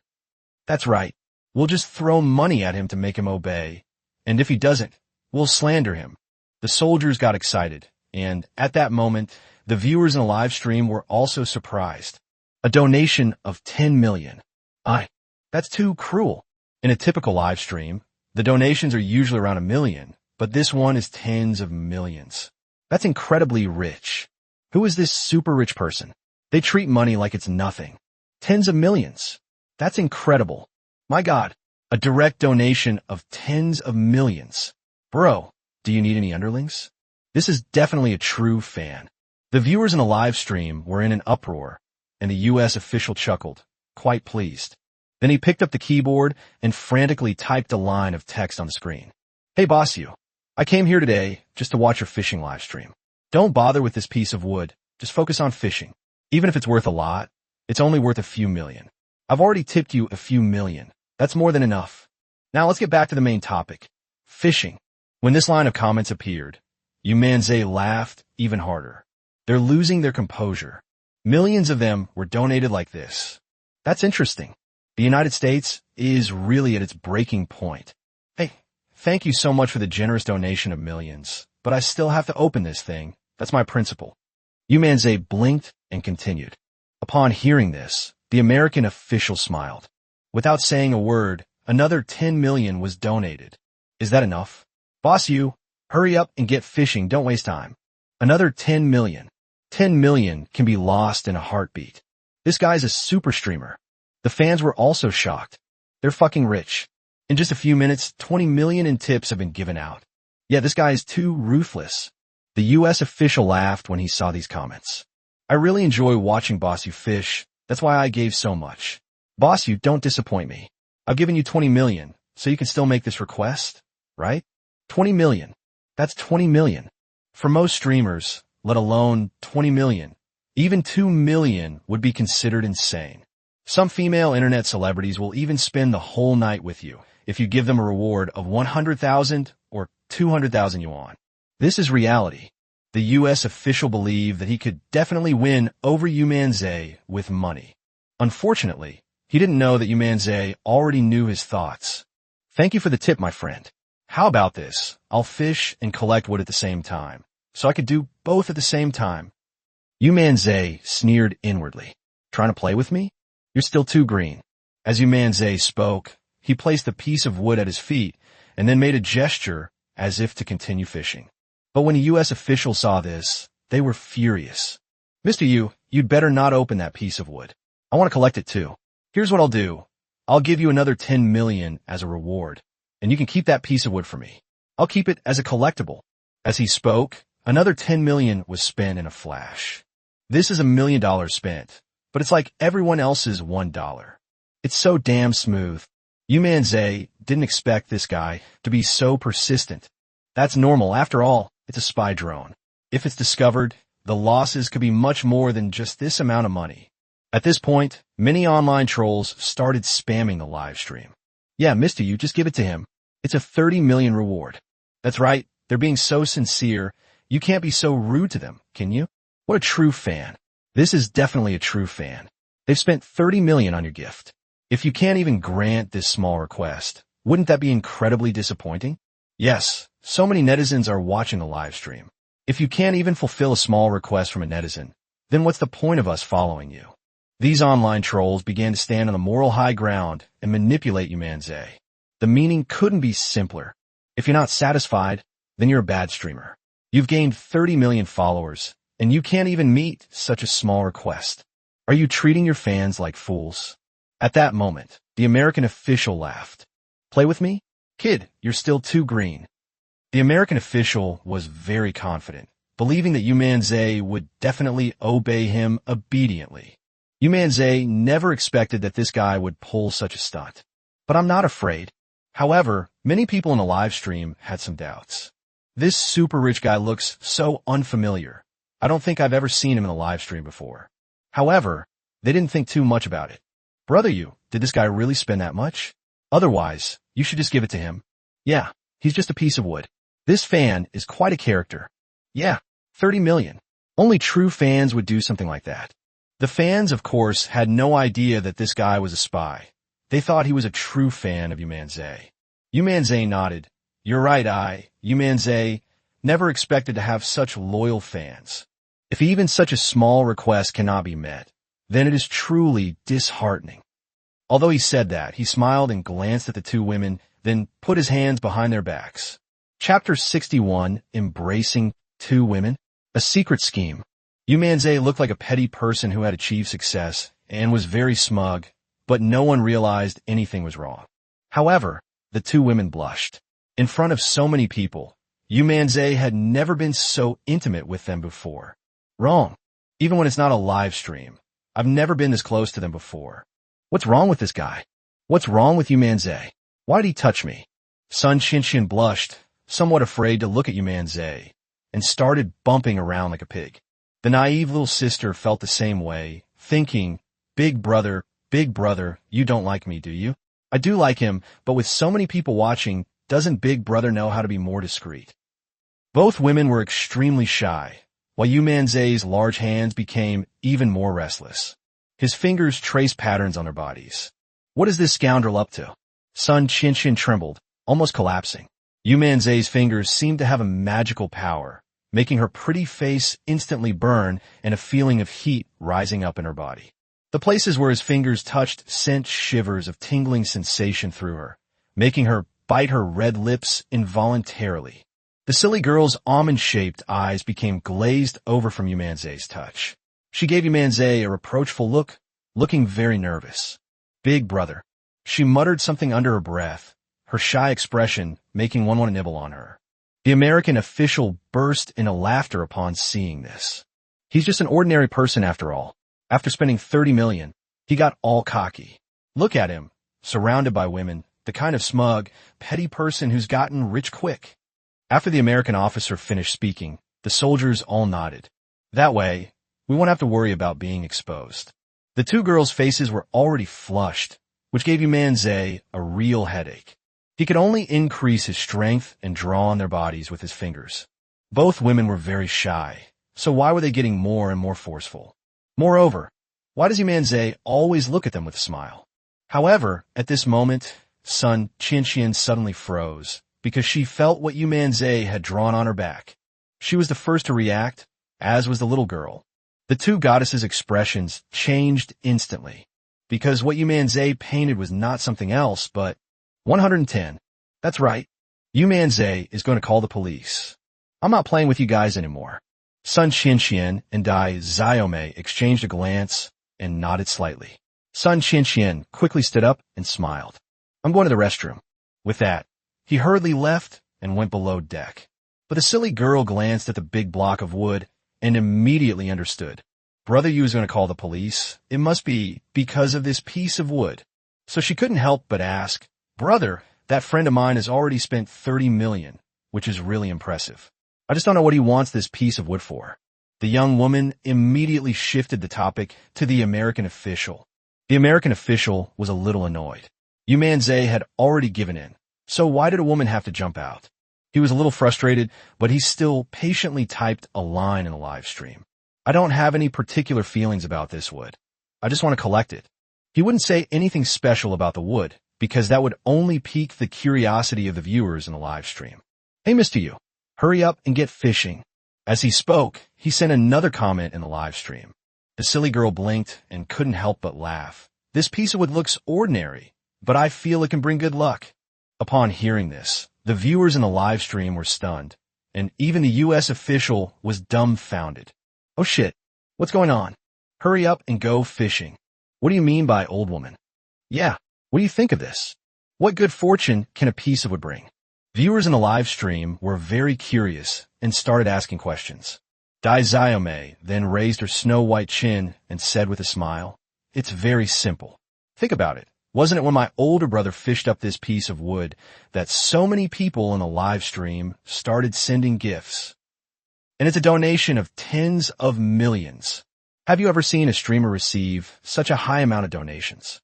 That's right. We'll just throw money at him to make him obey. And if he doesn't, we'll slander him. The soldiers got excited, and at that moment, the viewers in the live stream were also surprised. A donation of 10 million. That's too cruel. In a typical live stream, the donations are usually around 1 million, but this one is tens of millions. That's incredibly rich. Who is this super rich person? They treat money like it's nothing. Tens of millions. That's incredible. My God, a direct donation of tens of millions. Bro, do you need any underlings? This is definitely a true fan. The viewers in the live stream were in an uproar, and the U.S. official chuckled, quite pleased. Then he picked up the keyboard and frantically typed a line of text on the screen. Hey boss you, I came here today just to watch your fishing live stream. Don't bother with this piece of wood, just focus on fishing. Even if it's worth a lot, it's only worth a few million. I've already tipped you a few million. That's more than enough. Now let's get back to the main topic, fishing. When this line of comments appeared, Yu Manzai laughed even harder. They're losing their composure. Millions of them were donated like this. That's interesting. The United States is really at its breaking point. Hey, thank you so much for the generous donation of millions, but I still have to open this thing. That's my principle. Yu Manzai blinked and continued. Upon hearing this, the American official smiled. Without saying a word, another 10 million was donated. Is that enough? Boss Yu, hurry up and get fishing, don't waste time. Another 10 million. 10 million can be lost in a heartbeat. This guy's a super streamer. The fans were also shocked. They're fucking rich. In just a few minutes, 20 million in tips have been given out. Yeah, this guy is too ruthless. The U.S. official laughed when he saw these comments. I really enjoy watching Boss Yu fish. That's why I gave so much. Boss Yu, don't disappoint me. I've given you 20 million, so you can still make this request, right? 20 million. That's 20 million. For most streamers, let alone 20 million, even 2 million would be considered insane. Some female internet celebrities will even spend the whole night with you if you give them a reward of 100,000 or 200,000 yuan. This is reality. The U.S. official believed that he could definitely win over Yu Manzai with money. Unfortunately, he didn't know that Yu Manzai already knew his thoughts. Thank you for the tip, my friend. How about this? I'll fish and collect wood at the same time, so I could do both at the same time. Yu Manzai sneered inwardly. Trying to play with me? You're still too green. As Yu Manzai spoke, he placed a piece of wood at his feet and then made a gesture as if to continue fishing. But when a U.S. official saw this, they were furious. Mr. Yu, you'd better not open that piece of wood. I want to collect it too. Here's what I'll do. I'll give you another 10 million as a reward, and you can keep that piece of wood for me. I'll keep it as a collectible. As he spoke, another 10 million was spent in a flash. This is $1 million spent, but it's like everyone else's $1. It's so damn smooth. Yu Manzai didn't expect this guy to be so persistent. That's normal. After all, it's a spy drone. If it's discovered, the losses could be much more than just this amount of money. At this point, many online trolls started spamming the live stream. Yeah, Mr. Yu, just give it to him. It's a 30 million reward. That's right. They're being so sincere. You can't be so rude to them, can you? What a true fan. This is definitely a true fan. They've spent 30 million on your gift. If you can't even grant this small request, wouldn't that be incredibly disappointing? Yes, so many netizens are watching the live stream. If you can't even fulfill a small request from a netizen, then what's the point of us following you? These online trolls began to stand on the moral high ground and manipulate Yu Manzai. The meaning couldn't be simpler. If you're not satisfied, then you're a bad streamer. You've gained 30 million followers, and you can't even meet such a small request. Are you treating your fans like fools? At that moment, the American official laughed. Play with me? Kid, you're still too green. The American official was very confident, believing that Yu Manzai would definitely obey him obediently. Yu Manzai never expected that this guy would pull such a stunt. But I'm not afraid. However, many people in the live stream had some doubts. This super rich guy looks so unfamiliar. I don't think I've ever seen him in a live stream before. However, they didn't think too much about it. Brother Yu, did this guy really spend that much? Otherwise, you should just give it to him. Yeah, he's just a piece of wood. This fan is quite a character. Yeah, 30 million. Only true fans would do something like that. The fans, of course, had no idea that this guy was a spy. They thought he was a true fan of Yu Manzai. Yu Manzai nodded. You're right, Yu Manzai never expected to have such loyal fans. If even such a small request cannot be met, then it is truly disheartening. Although he said that, he smiled and glanced at the two women, then put his hands behind their backs. Chapter 61, Embracing Two Women. A secret scheme. Yu Manzai looked like a petty person who had achieved success and was very smug, but no one realized anything was wrong. However, the two women blushed. In front of so many people, Yu Manzai had never been so intimate with them before. Wrong. Even when it's not a live stream. I've never been this close to them before. What's wrong with this guy? What's wrong with Yu Manzai? Why did he touch me? Sun Qinshin blushed, somewhat afraid to look at Yu Manzai, and started bumping around like a pig. The naive little sister felt the same way, thinking, Big brother, you don't like me, do you? I do like him, but with so many people watching, doesn't Big Brother know how to be more discreet? Both women were extremely shy, while Yu Manzai's large hands became even more restless. His fingers traced patterns on their bodies. What is this scoundrel up to? Sun Qianqian trembled, almost collapsing. Yu Manzai's fingers seemed to have a magical power, making her pretty face instantly burn and a feeling of heat rising up in her body. The places where his fingers touched sent shivers of tingling sensation through her, making her bite her red lips involuntarily. The silly girl's almond-shaped eyes became glazed over from Yu Manzai's touch. She gave Yu Manzai a reproachful look, looking very nervous. Big brother. She muttered something under her breath, her shy expression making one want to nibble on her. The American official burst into laughter upon seeing this. He's just an ordinary person after all. After spending 30 million, he got all cocky. Look at him, surrounded by women, the kind of smug, petty person who's gotten rich quick. After the American officer finished speaking, the soldiers all nodded. That way, we won't have to worry about being exposed. The two girls' faces were already flushed, which gave Yu Manzai a real headache. He could only increase his strength and draw on their bodies with his fingers. Both women were very shy, so why were they getting more and more forceful? Moreover, why does Yu Manzai always look at them with a smile? However, at this moment, Sun Qianqian suddenly froze, because she felt what Yu Manzai had drawn on her back. She was the first to react, as was the little girl. The two goddesses' expressions changed instantly, because what Yu Manzai painted was not something else, but 110. That's right. Yu Manzai is going to call the police. I'm not playing with you guys anymore. Sun Qianqian and Dai Xiaomei exchanged a glance and nodded slightly. Sun Qianqian quickly stood up and smiled. I'm going to the restroom. With that, he hurriedly left and went below deck. But the silly girl glanced at the big block of wood and immediately understood. Brother Yu is going to call the police. It must be because of this piece of wood. So she couldn't help but ask, Brother, that friend of mine has already spent 30 million, which is really impressive. I just don't know what he wants this piece of wood for. The young woman immediately shifted the topic to the American official. The American official was a little annoyed. Yu Manzai had already given in, so why did a woman have to jump out? He was a little frustrated, but he still patiently typed a line in the live stream. I don't have any particular feelings about this wood. I just want to collect it. He wouldn't say anything special about the wood, because that would only pique the curiosity of the viewers in the live stream. Hey, Mr. Yu, hurry up and get fishing. As he spoke, he sent another comment in the live stream. The silly girl blinked and couldn't help but laugh. This piece of wood looks ordinary, but I feel it can bring good luck. Upon hearing this, the viewers in the live stream were stunned, and even the U.S. official was dumbfounded. Oh shit, what's going on? Hurry up and go fishing. What do you mean by old woman? Yeah, what do you think of this? What good fortune can a piece of wood bring? Viewers in the live stream were very curious and started asking questions. Dai Xiaomei then raised her snow-white chin and said with a smile, It's very simple. Think about it. Wasn't it when my older brother fished up this piece of wood that so many people in the live stream started sending gifts? And it's a donation of tens of millions. Have you ever seen a streamer receive such a high amount of donations?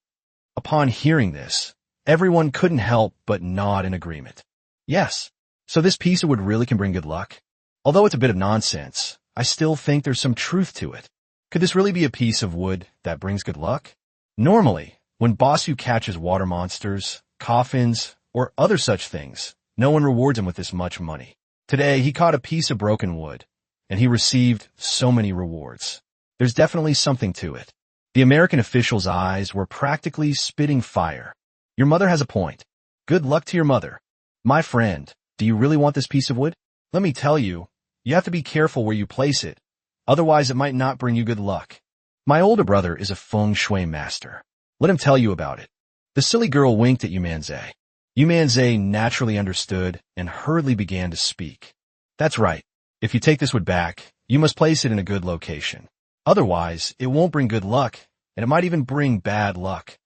Upon hearing this, everyone couldn't help but nod in agreement. Yes, so this piece of wood really can bring good luck? Although it's a bit of nonsense, I still think there's some truth to it. Could this really be a piece of wood that brings good luck? Normally, when Bossu catches water monsters, coffins, or other such things, no one rewards him with this much money. Today, he caught a piece of broken wood, and he received so many rewards. There's definitely something to it. The American official's eyes were practically spitting fire. Your mother has a point. Good luck to your mother. My friend, do you really want this piece of wood? Let me tell you, you have to be careful where you place it. Otherwise, it might not bring you good luck. My older brother is a feng shui master. Let him tell you about it. The silly girl winked at Yu Manzai. Yu Manzai naturally understood and hurriedly began to speak. That's right. If you take this wood back, you must place it in a good location. Otherwise, it won't bring good luck, and it might even bring bad luck.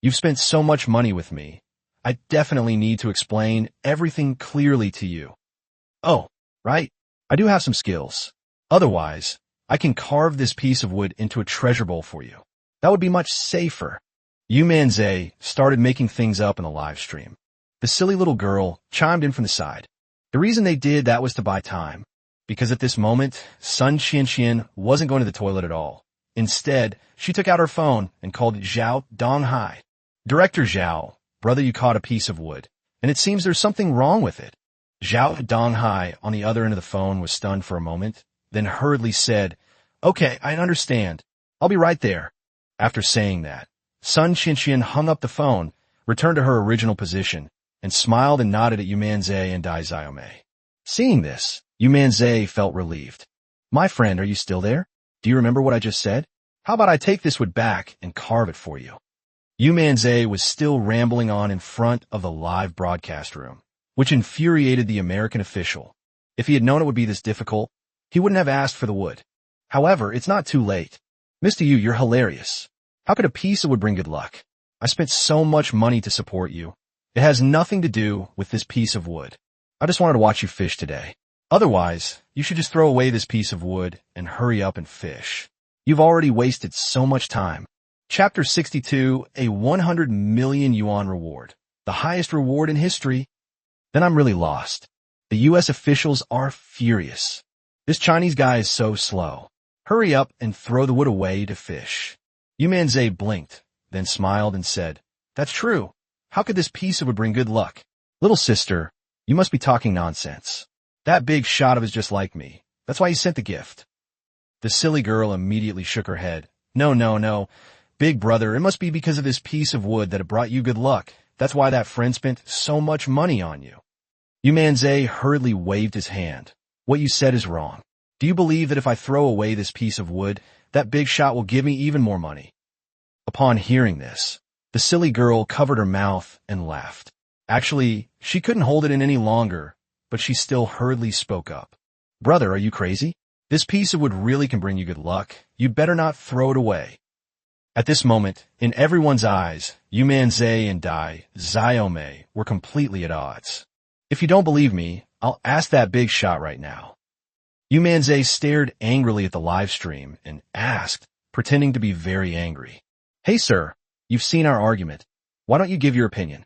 You've spent so much money with me. I definitely need to explain everything clearly to you. Oh, right. I do have some skills. Otherwise, I can carve this piece of wood into a treasure bowl for you. That would be much safer. Yu Manzai started making things up in the live stream. The silly little girl chimed in from the side. The reason they did that was to buy time, because at this moment, Sun Qianqian wasn't going to the toilet at all. Instead, she took out her phone and called Zhao Donghai. Director Zhao, brother, you caught a piece of wood, and it seems there's something wrong with it. Zhao Donghai on the other end of the phone was stunned for a moment, then hurriedly said, "Okay, I understand. I'll be right there." After saying that, Sun Qianqian hung up the phone, returned to her original position, and smiled and nodded at Yu Manzai and Dai Xiaomei. Seeing this, Yu Manzai felt relieved. "My friend, are you still there? Do you remember what I just said? How about I take this wood back and carve it for you?" Yu Manzai was still rambling on in front of the live broadcast room, which infuriated the American official. If he had known it would be this difficult, he wouldn't have asked for the wood. However, it's not too late. "Mr. Yu, you're hilarious. How could a piece of wood bring good luck? I spent so much money to support you. It has nothing to do with this piece of wood. I just wanted to watch you fish today. Otherwise, you should just throw away this piece of wood and hurry up and fish. You've already wasted so much time." Chapter 62, a 100 million yuan reward. The highest reward in history. Then I'm really lost. The U.S. officials are furious. This Chinese guy is so slow. Hurry up and throw the wood away to fish. Yu Manzai blinked, then smiled and said, "That's true. How could this piece of wood bring good luck? Little sister, you must be talking nonsense. That big shot of is just like me. That's why he sent the gift." The silly girl immediately shook her head. No. Big brother, it must be because of this piece of wood that it brought you good luck. That's why that friend spent so much money on you. Yu Manzai hurriedly waved his hand. "What you said is wrong. Do you believe that if I throw away this piece of wood, that big shot will give me even more money?" Upon hearing this, the silly girl covered her mouth and laughed. Actually, she couldn't hold it in any longer, but she still hurriedly spoke up. "Brother, are you crazy? This piece of wood really can bring you good luck. You'd better not throw it away." At this moment, in everyone's eyes, Yu Manzai and Dai Xiaomei were completely at odds. "If you don't believe me, I'll ask that big shot right now." Yu Manzai stared angrily at the live stream and asked, pretending to be very angry, "Hey sir, you've seen our argument. Why don't you give your opinion?"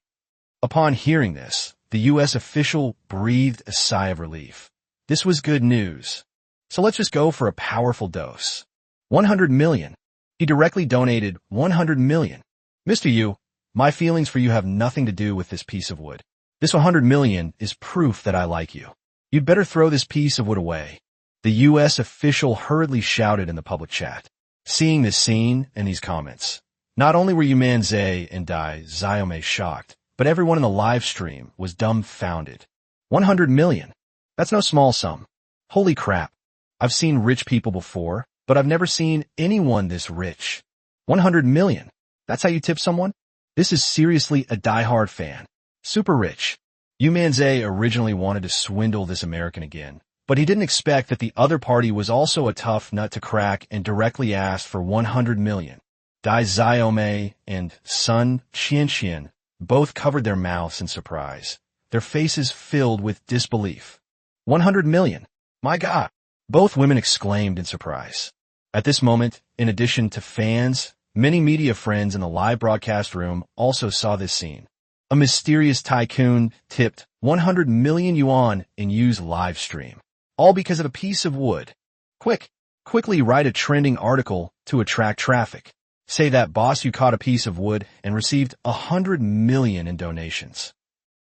Upon hearing this, the U.S. official breathed a sigh of relief. This was good news. So let's just go for a powerful dose. 100 million. He directly donated 100 million. "Mr. Yu, my feelings for you have nothing to do with this piece of wood. This 100 million is proof that I like you. You'd better throw this piece of wood away." The U.S. official hurriedly shouted in the public chat. Seeing this scene and these comments, not only were Yu Manzai and Dai Xiaomei shocked, but everyone in the live stream was dumbfounded. 100 million. That's no small sum. Holy crap. I've seen rich people before, but I've never seen anyone this rich. 100 million. That's how you tip someone? This is seriously a die-hard fan. Super rich. Yu Manzai originally wanted to swindle this American again, but he didn't expect that the other party was also a tough nut to crack and directly asked for 100 million. Dai Xiaomei and Sun Qianqian both covered their mouths in surprise, their faces filled with disbelief. 100 million. My God. Both women exclaimed in surprise. At this moment, in addition to fans, many media friends in the live broadcast room also saw this scene. A mysterious tycoon tipped 100 million yuan in Yu's live stream, all because of a piece of wood. Quickly write a trending article to attract traffic. Say that boss you caught a piece of wood and received 100 million in donations.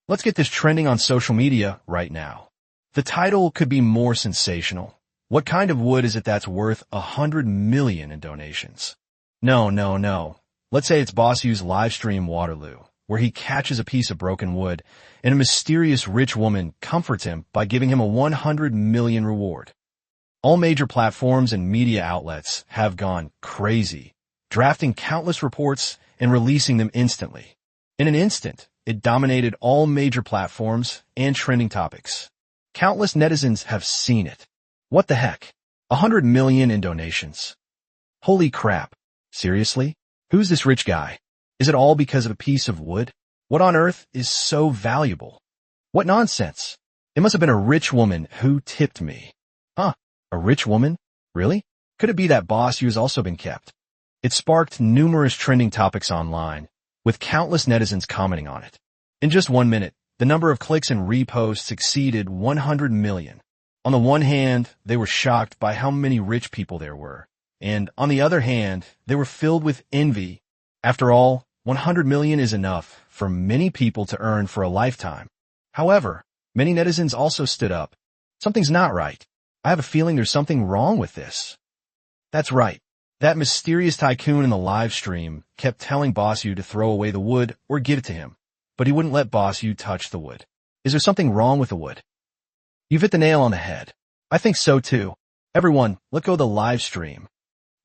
Let's get this trending on social media right now. The title could be more sensational. What kind of wood is it that's worth 100 million in donations? No. Let's say it's Boss Yu's live stream Waterloo, where he catches a piece of broken wood, and a mysterious rich woman comforts him by giving him a 100 million reward. All major platforms and media outlets have gone crazy, drafting countless reports and releasing them instantly. In an instant, it dominated all major platforms and trending topics. Countless netizens have seen it. What the heck? 100 million in donations. Holy crap. Seriously? Who's this rich guy? Is it all because of a piece of wood? What on earth is so valuable? What nonsense. It must have been a rich woman who tipped me. Huh? A rich woman? Really? Could it be that Boss Yu has also been kept? It sparked numerous trending topics online, with countless netizens commenting on it. In just 1 minute, the number of clicks and reposts exceeded 100 million. On the one hand, they were shocked by how many rich people there were, and on the other hand, they were filled with envy. After all, 100 million is enough for many people to earn for a lifetime. However, many netizens also stood up. Something's not right. I have a feeling there's something wrong with this. That's right. That mysterious tycoon in the live stream kept telling Boss Yu to throw away the wood or give it to him, but he wouldn't let Boss Yu touch the wood. Is there something wrong with the wood? You've hit the nail on the head. I think so too. Everyone, let go of the live stream.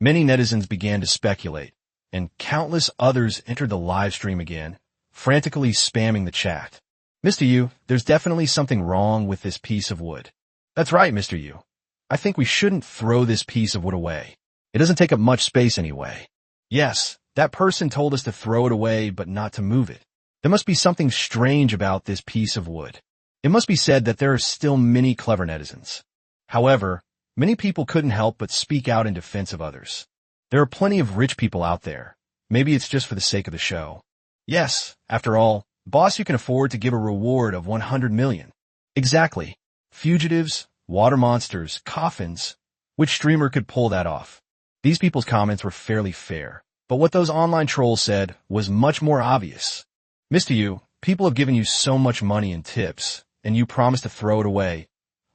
Many netizens began to speculate, and countless others entered the live stream again, frantically spamming the chat. Mr. Yu, there's definitely something wrong with this piece of wood. That's right, Mr. Yu. I think we shouldn't throw this piece of wood away. It doesn't take up much space anyway. Yes, that person told us to throw it away but not to move it. There must be something strange about this piece of wood. It must be said that there are still many clever netizens. However, many people couldn't help but speak out in defense of others. There are plenty of rich people out there. Maybe it's just for the sake of the show. Yes, after all, Boss Yu can afford to give a reward of 100 million. Exactly. Fugitives, water monsters, coffins. Which streamer could pull that off? These people's comments were fairly fair, but what those online trolls said was much more obvious. Mr. Yu, people have given you so much money in tips, and you promised to throw it away.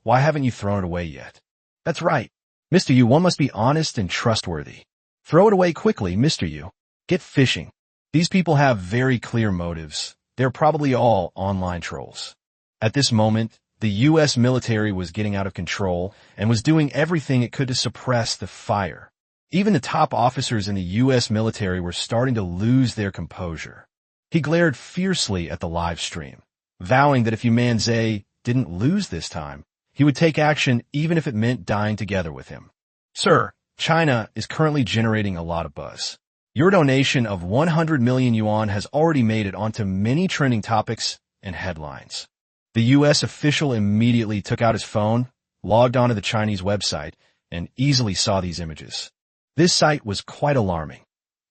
Why haven't you thrown it away yet? That's right. Mr. Yu, one must be honest and trustworthy. Throw it away quickly, Mr. Yu. Get fishing. These people have very clear motives. They're probably all online trolls. At this moment, the U.S. military was getting out of control and was doing everything it could to suppress the fire. Even the top officers in the U.S. military were starting to lose their composure. He glared fiercely at the live stream, vowing that if Yu Manzai didn't lose this time, he would take action even if it meant dying together with him. Sir, China is currently generating a lot of buzz. Your donation of 100 million yuan has already made it onto many trending topics and headlines. The U.S. official immediately took out his phone, logged onto the Chinese website, and easily saw these images. This sight was quite alarming.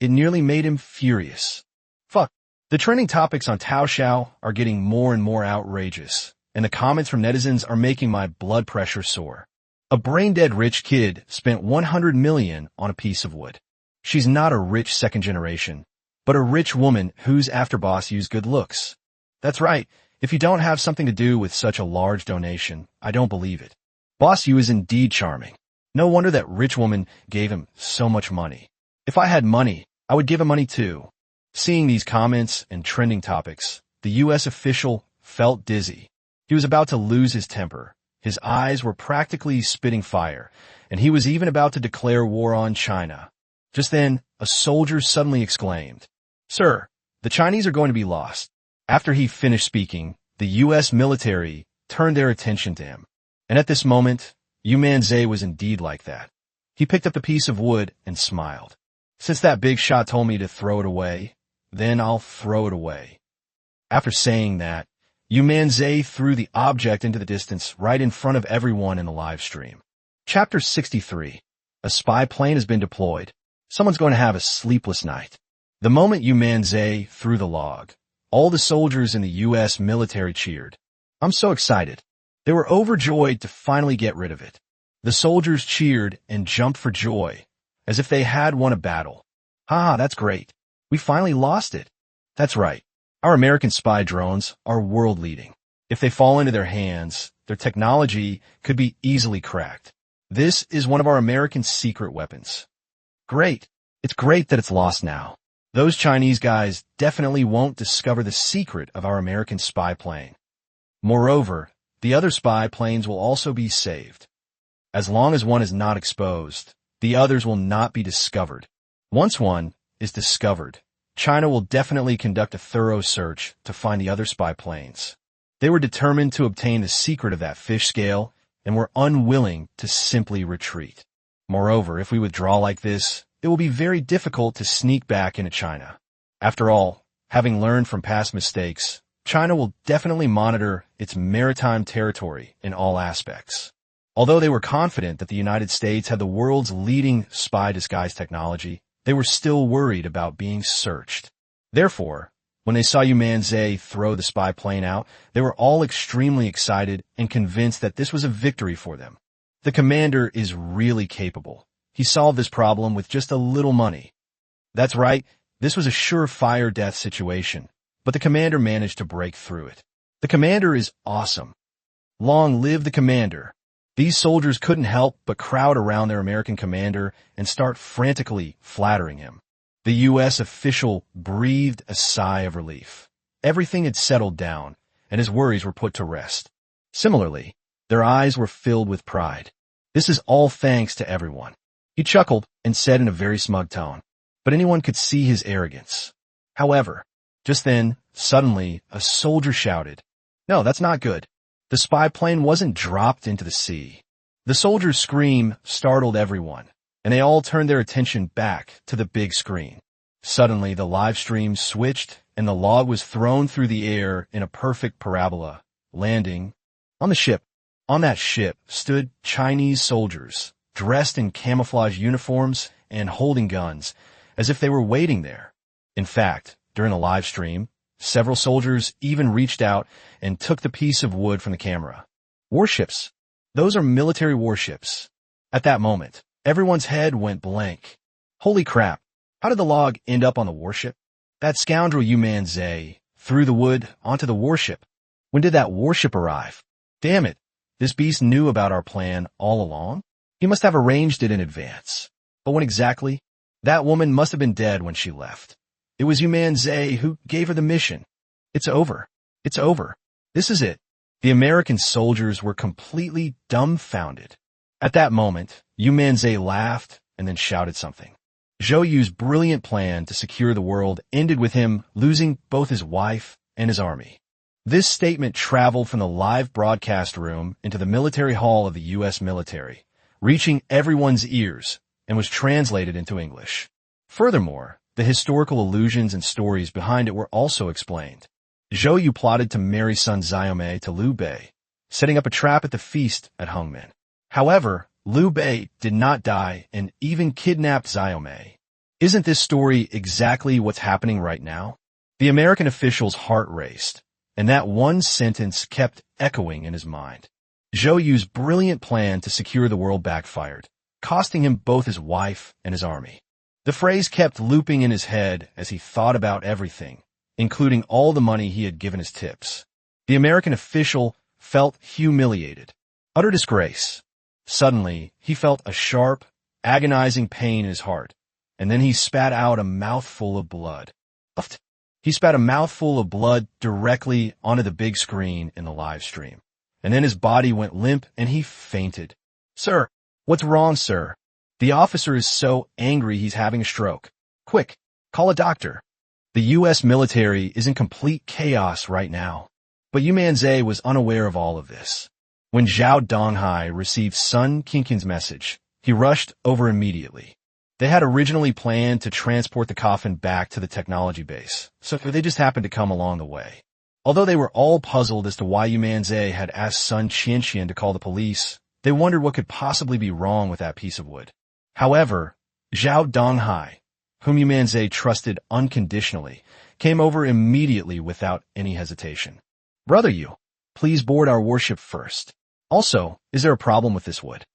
It nearly made him furious. Fuck. The trending topics on Taoxiao are getting more and more outrageous, and the comments from netizens are making my blood pressure soar. A brain-dead rich kid spent 100 million on a piece of wood. She's not a rich second generation, but a rich woman who's after Boss Yu's good looks. That's right. If you don't have something to do with such a large donation, I don't believe it. Boss Yu is indeed charming. No wonder that rich woman gave him so much money. If I had money, I would give him money too. Seeing these comments and trending topics, the U.S. official felt dizzy. He was about to lose his temper. His eyes were practically spitting fire, and he was even about to declare war on China. Just then, a soldier suddenly exclaimed, "Sir, the Chinese are going to be lost." After he finished speaking, the U.S. military turned their attention to him. And at this moment, Yu Manzai was indeed like that. He picked up the piece of wood and smiled. Since that big shot told me to throw it away, then I'll throw it away. After saying that, Yu Manzai threw the object into the distance right in front of everyone in the live stream. Chapter 63. A spy plane has been deployed. Someone's going to have a sleepless night. The moment Yu Manzai threw the log, all the soldiers in the U.S. military cheered. I'm so excited. They were overjoyed to finally get rid of it. The soldiers cheered and jumped for joy, as if they had won a battle. "Ha, that's great. We finally lost it." That's right. Our American spy drones are world-leading. If they fall into their hands, their technology could be easily cracked. This is one of our American secret weapons. Great. It's great that it's lost now. Those Chinese guys definitely won't discover the secret of our American spy plane. Moreover, the other spy planes will also be saved. As long as one is not exposed, the others will not be discovered. Once one is discovered, China will definitely conduct a thorough search to find the other spy planes. They were determined to obtain the secret of that fish scale and were unwilling to simply retreat. Moreover, if we withdraw like this, it will be very difficult to sneak back into China. After all, having learned from past mistakes, China will definitely monitor its maritime territory in all aspects. Although they were confident that the United States had the world's leading spy disguise technology, they were still worried about being searched. Therefore, when they saw Yu Manzai throw the spy plane out, they were all extremely excited and convinced that this was a victory for them. The commander is really capable. He solved this problem with just a little money. That's right, This was a surefire death situation, but the commander managed to break through it. The commander is awesome. Long live the commander. These soldiers couldn't help but crowd around their American commander and start frantically flattering him. The U.S. official breathed a sigh of relief. Everything had settled down, and his worries were put to rest. Similarly, their eyes were filled with pride. This is all thanks to everyone. He chuckled and said in a very smug tone, but anyone could see his arrogance. However, just then, suddenly, a soldier shouted, "No, that's not good." The spy plane wasn't dropped into the sea. The soldier's scream startled everyone, and they all turned their attention back to the big screen. Suddenly, the live stream switched, and the log was thrown through the air in a perfect parabola, landing on the ship. On that ship stood Chinese soldiers, dressed in camouflage uniforms and holding guns, as if they were waiting there. In fact, during the live stream, several soldiers even reached out and took the piece of wood from the camera. Warships. Those are military warships. At that moment, everyone's head went blank. Holy crap, how did the log end up on the warship? That scoundrel Yu Manzai threw the wood onto the warship. When did that warship arrive? Damn it, this beast knew about our plan all along? He must have arranged it in advance. But when exactly? That woman must have been dead when she left. It was Yu Manzai who gave her the mission. It's over. It's over. This is it. The American soldiers were completely dumbfounded. At that moment, Yu Manzai laughed and then shouted something. Zhou Yu's brilliant plan to secure the world ended with him losing both his wife and his army. This statement traveled from the live broadcast room into the military hall of the U.S. military, reaching everyone's ears, and was translated into English. Furthermore, the historical allusions and stories behind it were also explained. Zhou Yu plotted to marry son Xiaomei to Liu Bei, setting up a trap at the feast at Hongmen. However, Liu Bei did not die and even kidnapped Xiaomei. Isn't this story exactly what's happening right now? The American official's heart raced, and that one sentence kept echoing in his mind. Zhou Yu's brilliant plan to secure the world backfired, costing him both his wife and his army. The phrase kept looping in his head as he thought about everything, including all the money he had given as tips. The American official felt humiliated. Utter disgrace. Suddenly, he felt a sharp, agonizing pain in his heart, and then he spat out a mouthful of blood. He spat a mouthful of blood directly onto the big screen in the live stream, and then his body went limp and he fainted. "Sir, what's wrong, sir? The officer is so angry he's having a stroke. Quick, call a doctor." The U.S. military is in complete chaos right now, but Yu Manzai was unaware of all of this. When Zhao Donghai received Sun Qingqian's message, he rushed over immediately. They had originally planned to transport the coffin back to the technology base, so they just happened to come along the way. Although they were all puzzled as to why Yu Manzai had asked Sun Qingqian to call the police, they wondered what could possibly be wrong with that piece of wood. However, Zhao Donghai, whom Yu Manzai trusted unconditionally, came over immediately without any hesitation. "Brother Yu, please board our warship first. Also, is there a problem with this wood?"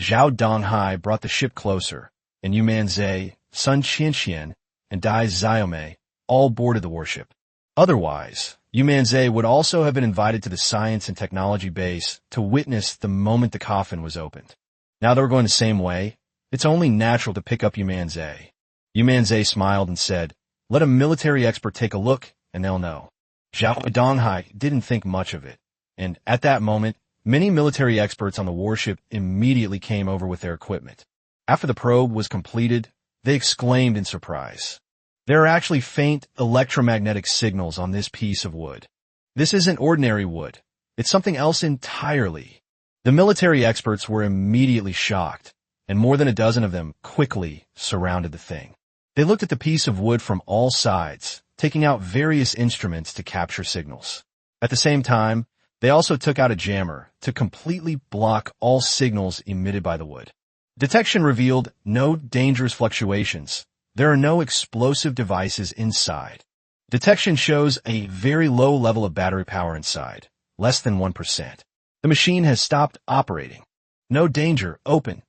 Zhao Donghai brought the ship closer, and Yu Manzai, Sun Qingqian, and Dai Xiaomei all boarded the warship. Otherwise, Yu Manzai would also have been invited to the science and technology base to witness the moment the coffin was opened. Now that we're going the same way, it's only natural to pick up Yu Manzai. Yu Manzai smiled and said, "Let a military expert take a look, and they'll know." Zhao Donghai didn't think much of it, and at that moment, many military experts on the warship immediately came over with their equipment. After the probe was completed, they exclaimed in surprise. There are actually faint electromagnetic signals on this piece of wood. This isn't ordinary wood. It's something else entirely. The military experts were immediately shocked, and more than a dozen of them quickly surrounded the thing. They looked at the piece of wood from all sides, taking out various instruments to capture signals. At the same time, they also took out a jammer to completely block all signals emitted by the wood. Detection revealed no dangerous fluctuations. There are no explosive devices inside. Detection shows a very low level of battery power inside, less than 1%. The machine has stopped operating. No danger, open.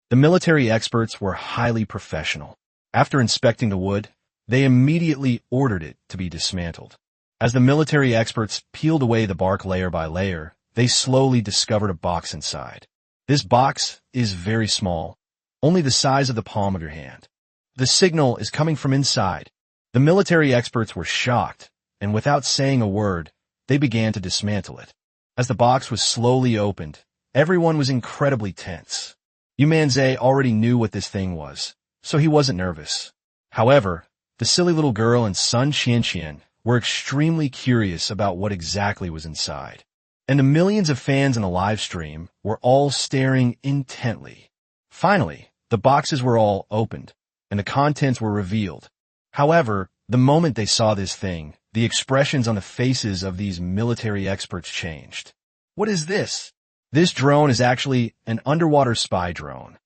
The military experts were highly professional. After inspecting the wood, They immediately ordered it to be dismantled. As the military experts peeled away the bark layer by layer, they slowly discovered a box inside. This box is very small, only the size of the palm of your hand. The signal is coming from inside. The military experts were shocked, and without saying a word, they began to dismantle it. As the box was slowly opened, everyone was incredibly tense. Yu Manzai already knew what this thing was, so he wasn't nervous. However, the silly little girl and Sun Qianqian were extremely curious about what exactly was inside. And the millions of fans in the live stream were all staring intently. Finally, the boxes were all opened, and the contents were revealed. However, the moment they saw this thing, the expressions on the faces of these military experts changed. What is this? This drone is actually an underwater spy drone.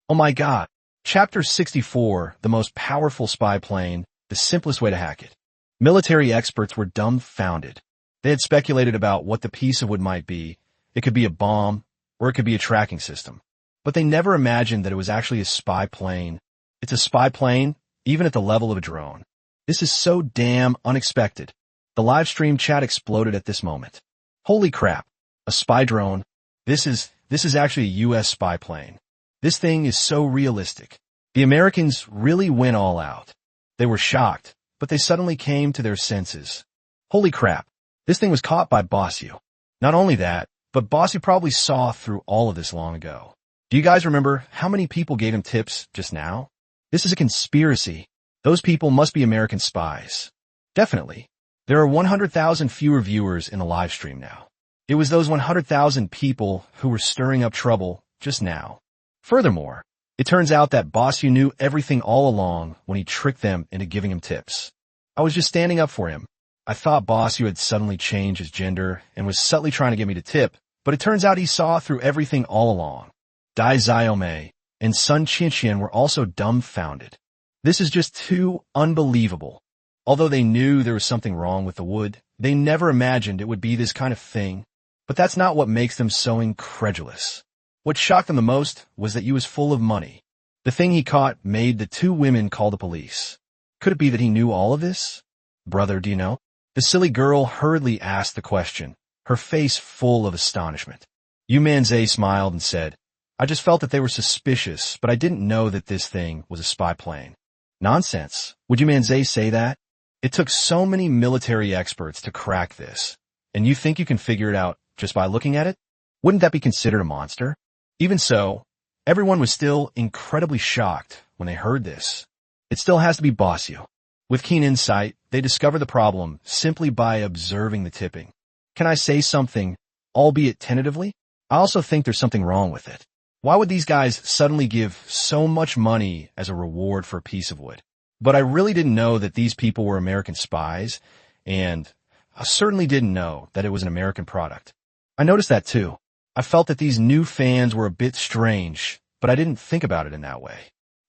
Oh my god. Chapter 64, the most powerful spy plane, the simplest way to hack it. Military experts were dumbfounded. They had speculated about what the piece of wood might be. It could be a bomb, or it could be a tracking system. But they never imagined that it was actually a spy plane. It's a spy plane, even at the level of a drone. This is so damn unexpected. The live stream chat exploded at this moment. Holy crap, a spy drone. This is actually a US spy plane. This thing is so realistic. The Americans really went all out. They were shocked, but they suddenly came to their senses. Holy crap, this thing was caught by Bossu. Not only that, but Bossu probably saw through all of this long ago. Do you guys remember how many people gave him tips just now? This is a conspiracy. Those people must be American spies. Definitely. There are 100,000 fewer viewers in the live stream now. It was those 100,000 people who were stirring up trouble just now. Furthermore, it turns out that Bossu knew everything all along when he tricked them into giving him tips. I was just standing up for him. I thought Bossu had suddenly changed his gender and was subtly trying to get me to tip, but it turns out he saw through everything all along. Dai Xiaomei and Sun Qianqian were also dumbfounded. This is just too unbelievable. Although they knew there was something wrong with the wood, they never imagined it would be this kind of thing. But that's not what makes them so incredulous. What shocked them the most was that he was full of money. The thing he caught made the two women call the police. Could it be that he knew all of this? Brother, do you know? The silly girl hurriedly asked the question, her face full of astonishment. Yu Manzai smiled and said, I just felt that they were suspicious, but I didn't know that this thing was a spy plane. Nonsense. Would Yu Manzai say that? It took so many military experts to crack this, and you think you can figure it out just by looking at it? Wouldn't that be considered a monster? Even so, everyone was still incredibly shocked when they heard this. It still has to be Bossu. With keen insight, they discover the problem simply by observing the tipping. Can I say something, albeit tentatively? I also think there's something wrong with it. Why would these guys suddenly give so much money as a reward for a piece of wood? But I really didn't know that these people were American spies, and I certainly didn't know that it was an American product. I noticed that too. I felt that these new fans were a bit strange, but I didn't think about it in that way.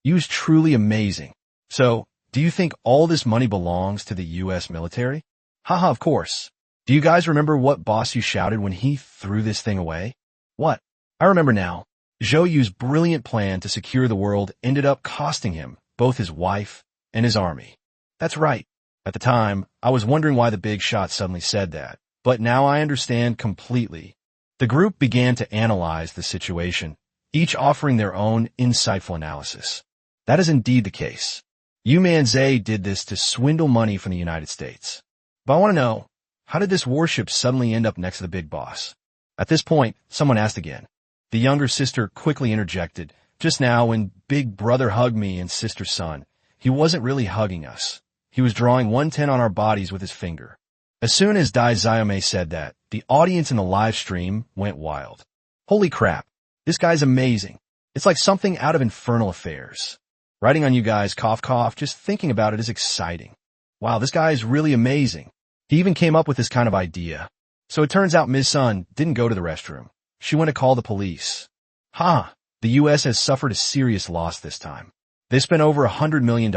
He was truly amazing. So, do you think all this money belongs to the US military? Haha, of course. Do you guys remember what Bossu shouted when he threw this thing away? What? I remember now. Zhou Yu's brilliant plan to secure the world ended up costing him both his wife and his army. That's right. At the time, I was wondering why the big shot suddenly said that, but now I understand completely. The group began to analyze the situation, each offering their own insightful analysis. That is indeed the case. Yu Manzai did this to swindle money from the United States. But I want to know, how did this warship suddenly end up next to the big boss? At this point, someone asked again. The younger sister quickly interjected. Just now, when big brother hugged me and sister Sun, he wasn't really hugging us. He was drawing 110 on our bodies with his finger. As soon as Dai Xiaomei said that, the audience in the live stream went wild. Holy crap, this guy's amazing. It's like something out of Infernal Affairs. Writing on you guys, cough cough, just thinking about it is exciting. Wow, this guy is really amazing. He even came up with this kind of idea. So it turns out Ms. Sun didn't go to the restroom. She went to call the police. The US has suffered a serious loss this time. They spent over $100 million,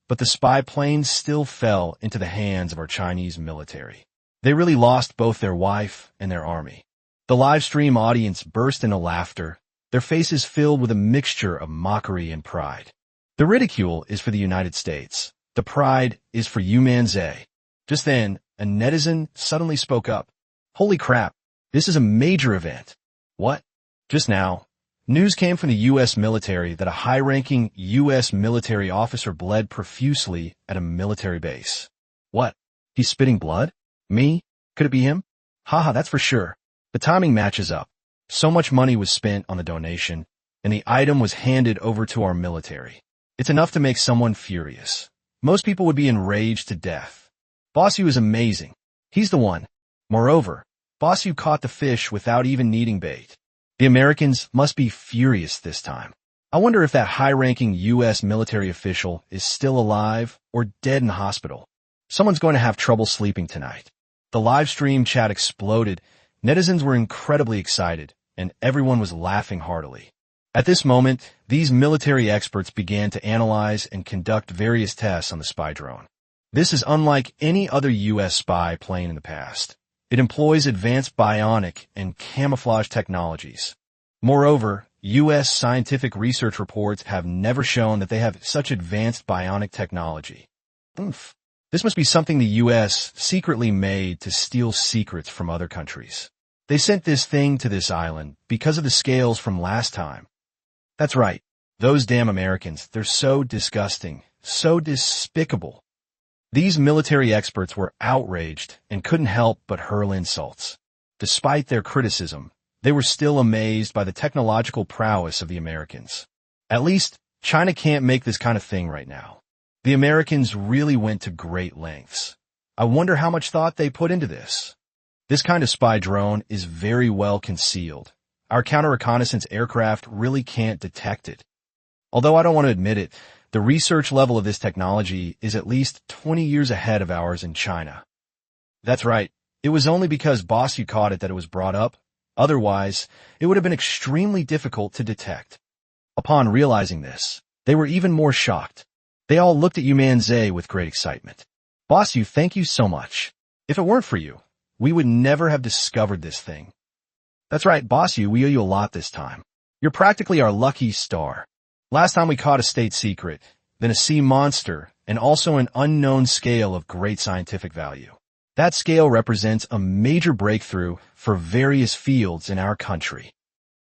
but the spy plane still fell into the hands of our Chinese military. They really lost both their wife and their army. The live stream audience burst into laughter, their faces filled with a mixture of mockery and pride. The ridicule is for the United States, The pride is for Yu Manzai. Just then, a netizen suddenly spoke up. Holy crap, this is a major event. What? Just now, news came from the U.S. military that a high-ranking U.S. military officer bled profusely at a military base. What? He's spitting blood? Me? Could it be him? Haha, that's for sure. The timing matches up. So much money was spent on the donation, and the item was handed over to our military. It's enough to make someone furious. Most people would be enraged to death. Boss Yu is amazing. He's the one. Moreover, Boss Yu caught the fish without even needing bait. The Americans must be furious this time. I wonder if that high-ranking U.S. military official is still alive or dead in the hospital. Someone's going to have trouble sleeping tonight. The live stream chat exploded. Netizens were incredibly excited, and everyone was laughing heartily. At this moment, these military experts began to analyze and conduct various tests on the spy drone. This is unlike any other U.S. spy plane in the past. It employs advanced bionic and camouflage technologies. Moreover, U.S. scientific research reports have never shown that they have such advanced bionic technology. Oomph. This must be something the U.S. secretly made to steal secrets from other countries. They sent this thing to this island because of the scales from last time. That's right. Those damn Americans, they're so disgusting, so despicable. These military experts were outraged and couldn't help but hurl insults. Despite their criticism, they were still amazed by the technological prowess of the Americans. At least, China can't make this kind of thing right now. The Americans really went to great lengths. I wonder how much thought they put into this. This kind of spy drone is very well concealed. Our counter-reconnaissance aircraft really can't detect it. Although I don't want to admit it, the research level of this technology is at least 20 years ahead of ours in China. That's right. It was only because Boss Yu caught it that it was brought up. Otherwise, it would have been extremely difficult to detect. Upon realizing this, they were even more shocked. They all looked at Yu Manzai with great excitement. Boss Yu, thank you so much. If it weren't for you, we would never have discovered this thing. That's right, Boss Yu, we owe you a lot this time. You're practically our lucky star. Last time we caught a state secret, then a sea monster, and also an unknown scale of great scientific value. That scale represents a major breakthrough for various fields in our country.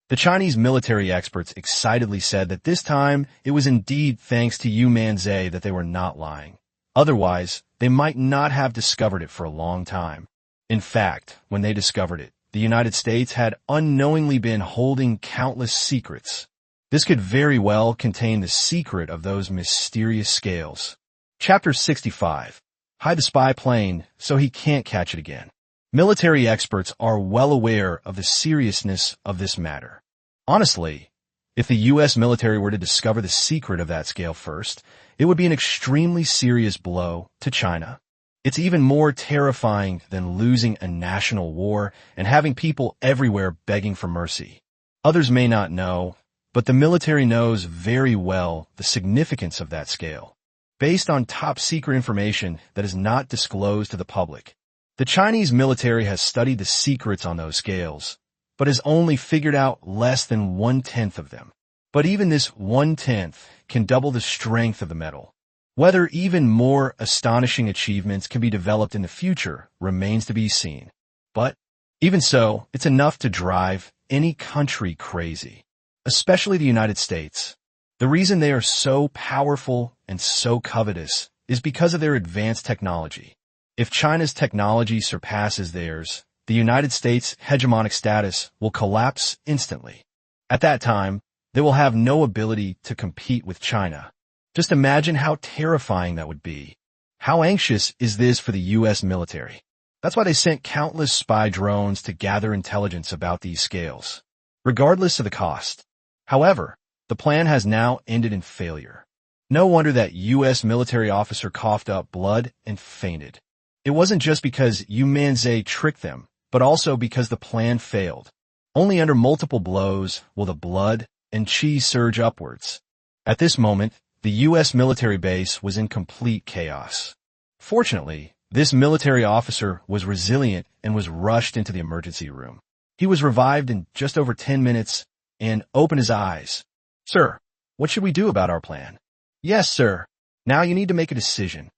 The Chinese military experts excitedly said that this time it was indeed thanks to Yu Manzai that they were not lying. Otherwise, they might not have discovered it for a long time. In fact, when they discovered it, the United States had unknowingly been holding countless secrets. This could very well contain the secret of those mysterious scales. Chapter 65. Hide the spy plane so he can't catch it again. Military experts are well aware of the seriousness of this matter. Honestly, if the U.S. military were to discover the secret of that scale first, it would be an extremely serious blow to China. It's even more terrifying than losing a national war and having people everywhere begging for mercy. Others may not know, but the military knows very well the significance of that scale. Based on top-secret information that is not disclosed to the public, the Chinese military has studied the secrets on those scales, but has only figured out less than 1/10 of them. But even this 1/10 can double the strength of the metal. Whether even more astonishing achievements can be developed in the future remains to be seen. But even so, it's enough to drive any country crazy, especially the United States. The reason they are so powerful and so covetous is because of their advanced technology. If China's technology surpasses theirs, the United States' hegemonic status will collapse instantly. At that time, they will have no ability to compete with China. Just imagine how terrifying that would be. How anxious is this for the U.S. military? That's why they sent countless spy drones to gather intelligence about these scales, regardless of the cost. However, the plan has now ended in failure. No wonder that U.S. military officer coughed up blood and fainted. It wasn't just because Yu Manzai tricked them, but also because the plan failed. Only under multiple blows will the blood and qi surge upwards. At this moment, the U.S. military base was in complete chaos. Fortunately, this military officer was resilient and was rushed into the emergency room. He was revived in just over 10 minutes and opened his eyes. Sir, what should we do about our plan? Yes, sir. Now you need to make a decision.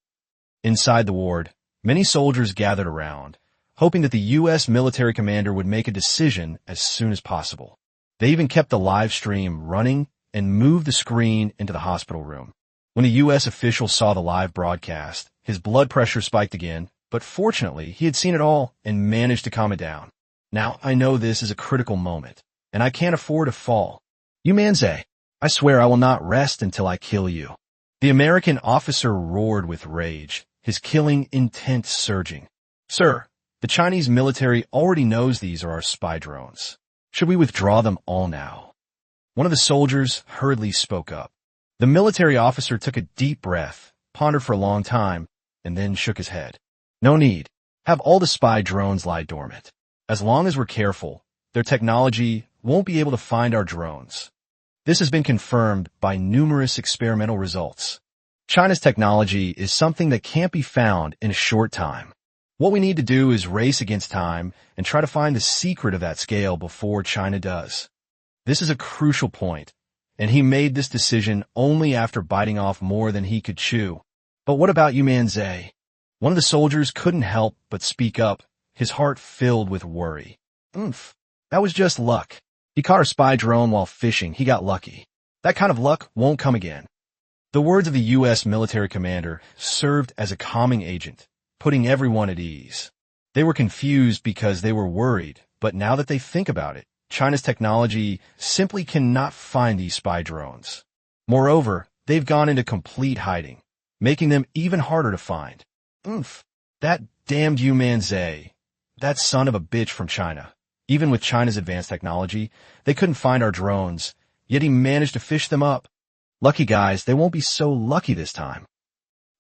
Inside the ward, many soldiers gathered around, hoping that the U.S. military commander would make a decision as soon as possible. They even kept the live stream running and moved the screen into the hospital room. When a U.S. official saw the live broadcast, his blood pressure spiked again, but fortunately, he had seen it all and managed to calm it down. Now, I know this is a critical moment, and I can't afford to fall. Yu Manzai, I swear I will not rest until I kill you. The American officer roared with rage, his killing intent surging. Sir, the Chinese military already knows these are our spy drones. Should we withdraw them all now? One of the soldiers hurriedly spoke up. The military officer took a deep breath, pondered for a long time, and then shook his head. No need. Have all the spy drones lie dormant. As long as we're careful, their technology won't be able to find our drones. This has been confirmed by numerous experimental results. China's technology is something that can't be found in a short time. What we need to do is race against time and try to find the secret of that scale before China does. This is a crucial point, and he made this decision only after biting off more than he could chew. But what about Yu Manzai? One of the soldiers couldn't help but speak up, his heart filled with worry. That was just luck. He caught our spy drone while fishing. He got lucky. That kind of luck won't come again. The words of the U.S. military commander served as a calming agent, putting everyone at ease. They were confused because they were worried, but now that they think about it, China's technology simply cannot find these spy drones. Moreover, they've gone into complete hiding, making them even harder to find. That damned Yu Manzai, that son of a bitch from China. Even with China's advanced technology, they couldn't find our drones, yet he managed to fish them up. Lucky guys, they won't be so lucky this time.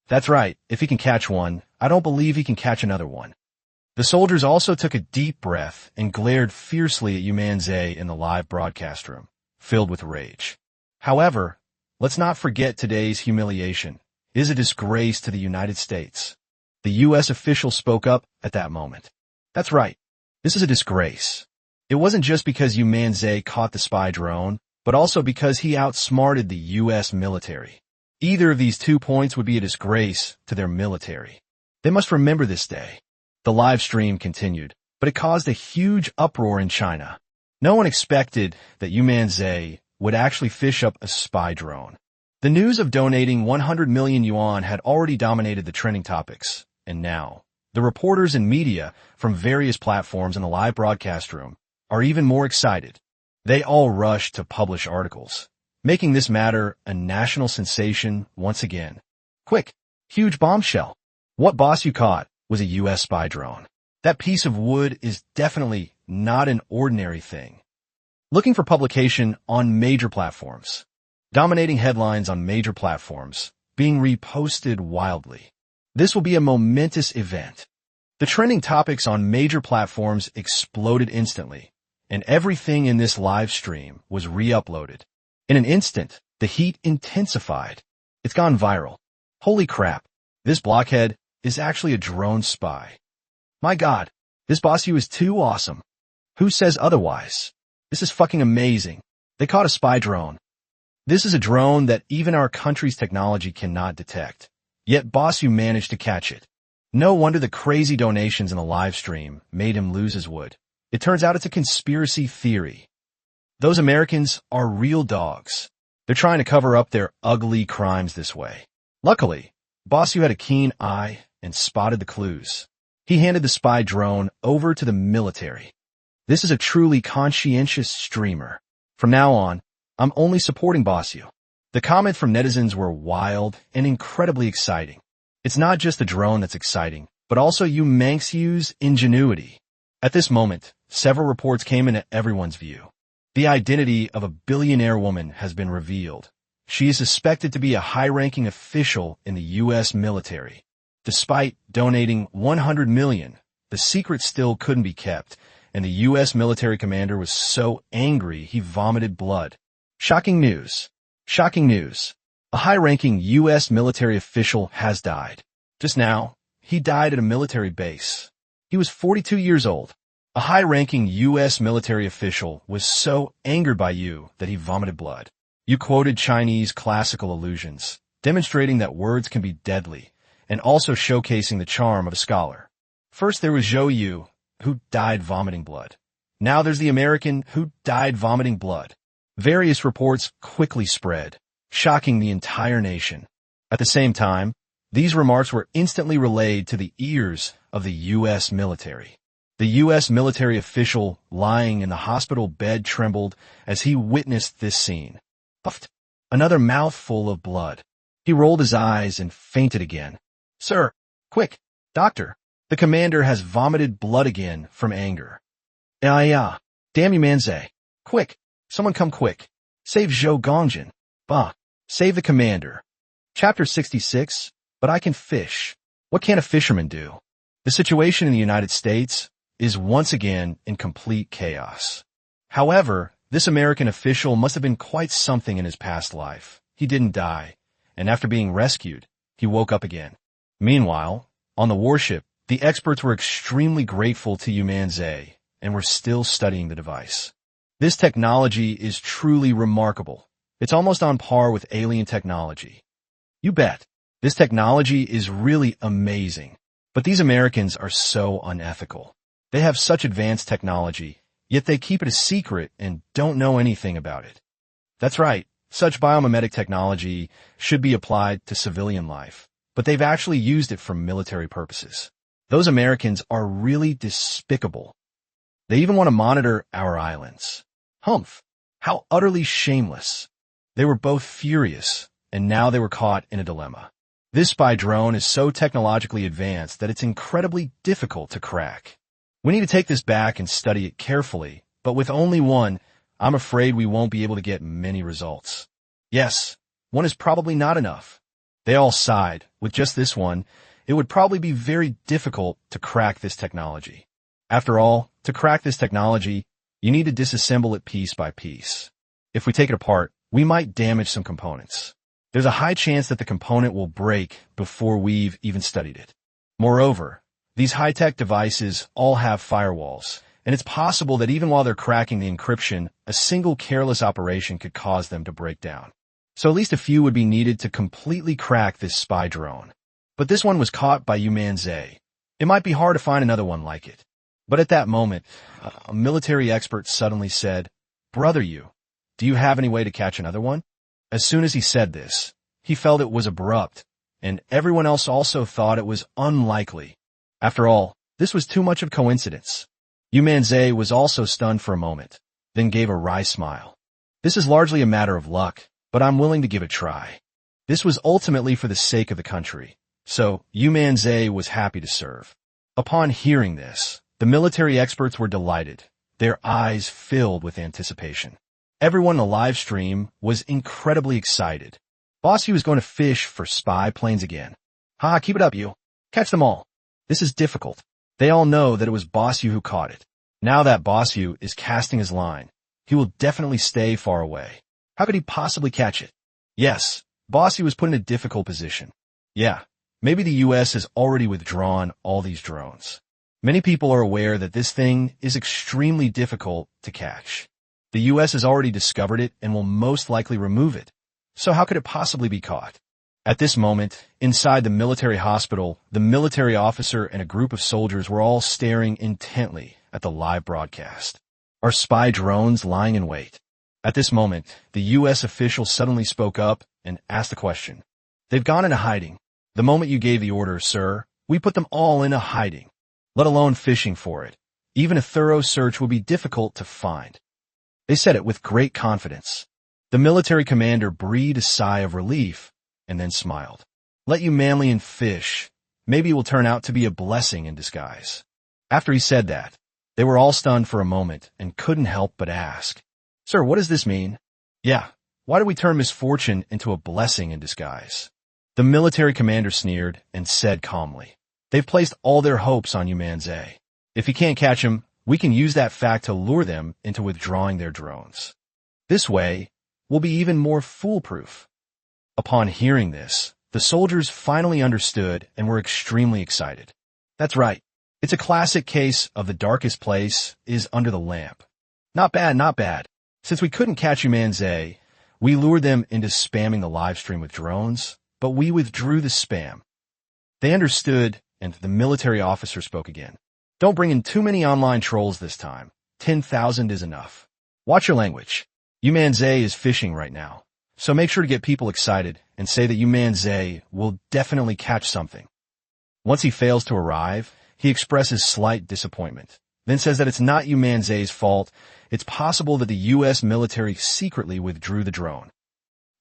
That's right, if he can catch one, I don't believe he can catch another one. The soldiers also took a deep breath and glared fiercely at Yu Manzai in the live broadcast room, filled with rage. However, let's not forget today's humiliation is a disgrace to the United States. The U.S. official spoke up at that moment. That's right. This is a disgrace. It wasn't just because Yu Manzai caught the spy drone, but also because he outsmarted the U.S. military. Either of these 2 points would be a disgrace to their military. They must remember this day. The live stream continued, but it caused a huge uproar in China. No one expected that Yu Manzai would actually fish up a spy drone. The news of donating 100 million yuan had already dominated the trending topics, and now, the reporters and media from various platforms in the live broadcast room are even more excited. They all rushed to publish articles, making this matter a national sensation once again. Quick, huge bombshell. What boss you caught was a U.S. spy drone. That piece of wood is definitely not an ordinary thing. Looking for publication on major platforms. Dominating headlines on major platforms, being reposted wildly. This will be a momentous event. The trending topics on major platforms exploded instantly, and everything in this live stream was re-uploaded. In an instant, the heat intensified. It's gone viral. Holy crap, this blockhead is actually a drone spy. My God, this Bossy is too awesome. Who says otherwise? This is fucking amazing. They caught a spy drone. This is a drone that even our country's technology cannot detect. Yet Bossy managed to catch it. No wonder the crazy donations in the live stream made him lose his wood. It turns out it's a conspiracy theory. Those Americans are real dogs. They're trying to cover up their ugly crimes this way. Luckily, Bossy had a keen eye and spotted the clues. He handed the spy drone over to the military. This is a truly conscientious streamer. From now on, I'm only supporting Bossy. The comments from netizens were wild and incredibly exciting. It's not just the drone that's exciting, but also Yu Manzai's ingenuity. At this moment, several reports came into everyone's view. The identity of a billionaire woman has been revealed. She is suspected to be a high-ranking official in the U.S. military. Despite donating 100 million, the secret still couldn't be kept, and the U.S. military commander was so angry he vomited blood. Shocking news. Shocking news. A high-ranking U.S. military official has died. Just now, he died at a military base. He was 42 years old. A high-ranking U.S. military official was so angered by you that he vomited blood. You quoted Chinese classical allusions. demonstrating that words can be deadly, and also showcasing the charm of a scholar. First there was Zhou Yu, who died vomiting blood. Now there's the American who died vomiting blood. Various reports quickly spread, shocking the entire nation. At the same time, these remarks were instantly relayed to the ears of the U.S. military. The U.S. military official lying in the hospital bed trembled as he witnessed this scene. Puffed. Another mouthful of blood. He rolled his eyes and fainted again. Sir, quick, doctor. The commander has vomited blood again from anger. Yeah. Damn Yu Manzai. Quick. Someone come quick. Save Zhou Gongjin. Bah. Save the commander. Chapter 66. But I can fish. What can a fisherman do? The situation in the United States is once again in complete chaos. However, this American official must have been quite something in his past life. He didn't die, and after being rescued, he woke up again. Meanwhile, on the warship, the experts were extremely grateful to Yu Manzai and were still studying the device. This technology is truly remarkable. It's almost on par with alien technology. You bet. This technology is really amazing. But these Americans are so unethical. They have such advanced technology, yet they keep it a secret and don't know anything about it. That's right, such biomimetic technology should be applied to civilian life, but they've actually used it for military purposes. Those Americans are really despicable. They even want to monitor our islands. Humph! How utterly shameless. They were both furious, and now they were caught in a dilemma. This spy drone is so technologically advanced that it's incredibly difficult to crack. We need to take this back and study it carefully, but with only one, I'm afraid we won't be able to get many results. Yes, one is probably not enough. They all sighed. With just this one, it would probably be very difficult to crack this technology. After all, to crack this technology, you need to disassemble it piece by piece. If we take it apart, we might damage some components. There's a high chance that the component will break before we've even studied it. Moreover, these high-tech devices all have firewalls, and it's possible that even while they're cracking the encryption, a single careless operation could cause them to break down. So at least a few would be needed to completely crack this spy drone. But this one was caught by Yu Manzai. It might be hard to find another one like it. But at that moment, a military expert suddenly said, "Brother Yu, do you have any way to catch another one?" As soon as he said this, he felt it was abrupt, and everyone else also thought it was unlikely. After all, this was too much of coincidence. Yu Manzai was also stunned for a moment, then gave a wry smile. This is largely a matter of luck, but I'm willing to give it a try. This was ultimately for the sake of the country, so Yu Manzai was happy to serve. Upon hearing this, the military experts were delighted, their eyes filled with anticipation. Everyone in the live stream was incredibly excited. Boss Yu is going to fish for spy planes again. Ha, keep it up, Yu. Catch them all. This is difficult. They all know that it was Boss Yu who caught it. Now that Boss Yu is casting his line, he will definitely stay far away. How could he possibly catch it? Yes, Boss Yu was put in a difficult position. Yeah, maybe the US has already withdrawn all these drones. Many people are aware that this thing is extremely difficult to catch. The U.S. has already discovered it and will most likely remove it. So how could it possibly be caught? At this moment, inside the military hospital, the military officer and a group of soldiers were all staring intently at the live broadcast. Are spy drones lying in wait? At this moment, the U.S. official suddenly spoke up and asked a question. They've gone into hiding. The moment you gave the order, sir, we put them all into hiding. Let alone fishing for it. Even a thorough search would be difficult to find. They said it with great confidence. The military commander breathed a sigh of relief and then smiled. Let you manly fish. Maybe it will turn out to be a blessing in disguise. After he said that, they were all stunned for a moment and couldn't help but ask, "Sir, what does this mean?" Yeah, why do we turn misfortune into a blessing in disguise? The military commander sneered and said calmly, "They've placed all their hopes on Yu Manzai. If he can't catch him, we can use that fact to lure them into withdrawing their drones. This way, we'll be even more foolproof." Upon hearing this, the soldiers finally understood and were extremely excited. That's right. It's a classic case of the darkest place is under the lamp. Not bad, not bad. Since we couldn't catch Yu Manzai, we lured them into spamming the live stream with drones, but we withdrew the spam. They understood, and the military officer spoke again. Don't bring in too many online trolls this time. 10,000 is enough. Watch your language. Yu Manzai is fishing right now, so make sure to get people excited and say that Yu Manzai will definitely catch something. Once he fails to arrive, he expresses slight disappointment, then says that it's not Yu Manzai's fault. It's possible that the U.S. military secretly withdrew the drone.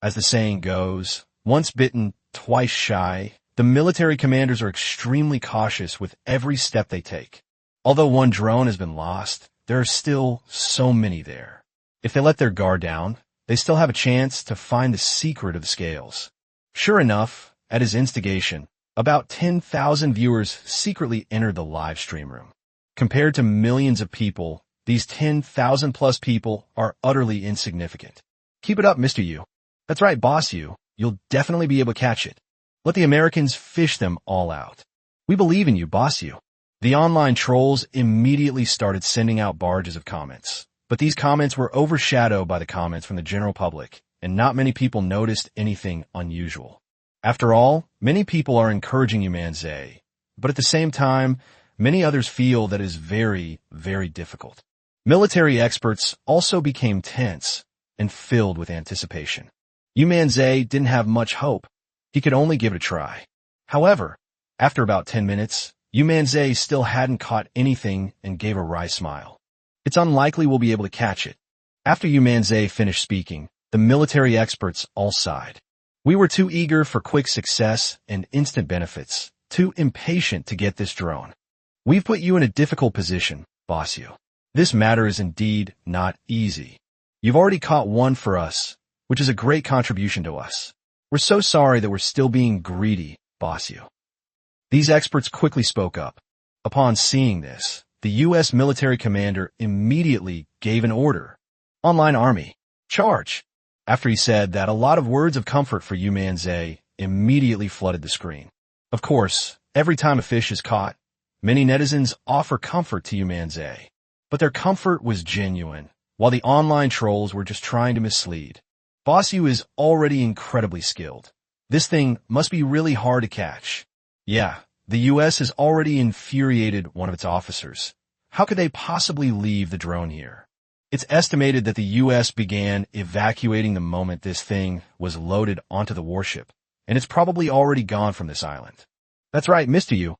As the saying goes, once bitten, twice shy, the military commanders are extremely cautious with every step they take. Although one drone has been lost, there are still so many there. If they let their guard down, they still have a chance to find the secret of the scales. Sure enough, at his instigation, about 10,000 viewers secretly entered the live stream room. Compared to millions of people, these 10,000 plus people are utterly insignificant. Keep it up, Mr. Yu. That's right, Boss Yu. You'll definitely be able to catch it. Let the Americans fish them all out. We believe in you, Boss Yu. The online trolls immediately started sending out barrages of comments. But these comments were overshadowed by the comments from the general public, and not many people noticed anything unusual. After all, many people are encouraging Yu Manzai, but at the same time, many others feel that it is very, very difficult. Military experts also became tense and filled with anticipation. Yu Manzai didn't have much hope. He could only give it a try. However, after about 10 minutes, Yu Manzai still hadn't caught anything and gave a wry smile. It's unlikely we'll be able to catch it. After Yu Manzai finished speaking, the military experts all sighed. We were too eager for quick success and instant benefits, too impatient to get this drone. We've put you in a difficult position, Boss Yu. This matter is indeed not easy. You've already caught one for us, which is a great contribution to us. We're so sorry that we're still being greedy, Boss Yu. These experts quickly spoke up. Upon seeing this, the U.S. military commander immediately gave an order. Online Army, charge! After he said that, a lot of words of comfort for Yu Manzai immediately flooded the screen. Of course, every time a fish is caught, many netizens offer comfort to Yu Manzai. But their comfort was genuine, while the online trolls were just trying to mislead. Boss Yu is already incredibly skilled. This thing must be really hard to catch. Yeah, the U.S. has already infuriated one of its officers. How could they possibly leave the drone here? It's estimated that the U.S. began evacuating the moment this thing was loaded onto the warship, and it's probably already gone from this island. That's right, Mr. Yu.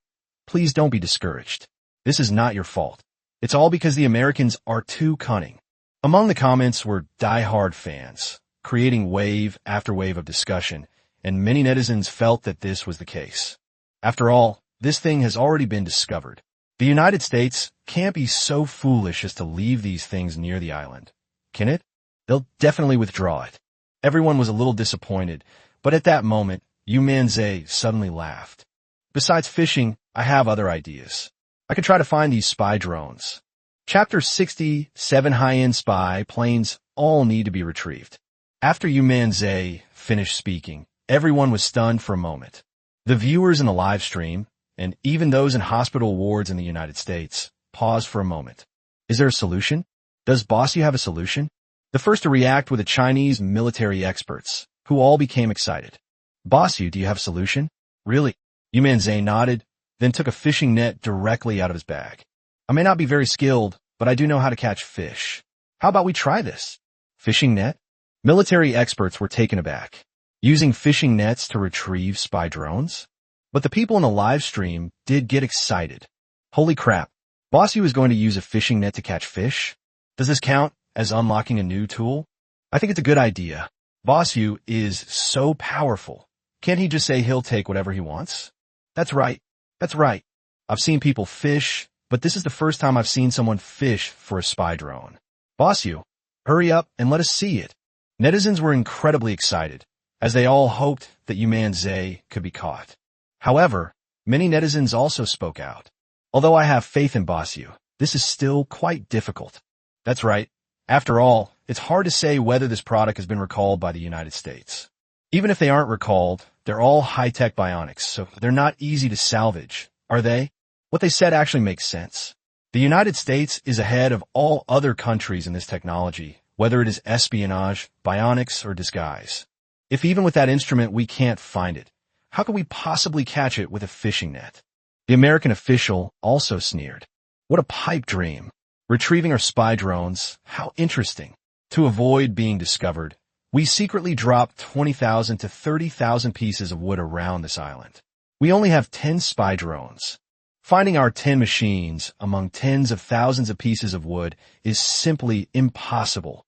Please don't be discouraged. This is not your fault. It's all because the Americans are too cunning. Among the comments were die-hard fans, creating wave after wave of discussion, and many netizens felt that this was the case. After all, this thing has already been discovered. The United States can't be so foolish as to leave these things near the island, can it? They'll definitely withdraw it. Everyone was a little disappointed, but at that moment, Yu Manzai suddenly laughed. Besides fishing, I have other ideas. I could try to find these spy drones. Chapter 67 high-end spy planes all need to be retrieved. After Yu Manzai finished speaking, everyone was stunned for a moment. The viewers in the live stream, and even those in hospital wards in the United States, paused for a moment. Is there a solution? Does Boss Yu have a solution? The first to react were the Chinese military experts, who all became excited. Boss Yu, do you have a solution? Really? Yu Manzai nodded, then took a fishing net directly out of his bag. I may not be very skilled, but I do know how to catch fish. How about we try this? Fishing net? Military experts were taken aback. Using fishing nets to retrieve spy drones? But the people in the live stream did get excited. Holy crap, Boss Yu is going to use a fishing net to catch fish? Does this count as unlocking a new tool? I think it's a good idea. Boss Yu is so powerful. Can't he just say he'll take whatever he wants? That's right. That's right. I've seen people fish, but this is the first time I've seen someone fish for a spy drone. Boss Yu, hurry up and let us see it. Netizens were incredibly excited, as they all hoped that Yu Manzai could be caught. However, many netizens also spoke out. Although I have faith in Boss Yu, this is still quite difficult. That's right. After all, it's hard to say whether this product has been recalled by the United States. Even if they aren't recalled, they're all high-tech bionics, so they're not easy to salvage, are they? What they said actually makes sense. The United States is ahead of all other countries in this technology, whether it is espionage, bionics, or disguise. If even with that instrument we can't find it, How could we possibly catch it with a fishing net? The American official also sneered. What a pipe dream. Retrieving our spy drones, how interesting. To avoid being discovered, we secretly dropped 20,000 to 30,000 pieces of wood around this island. We only have 10 spy drones. Finding our 10 machines among tens of thousands of pieces of wood is simply impossible.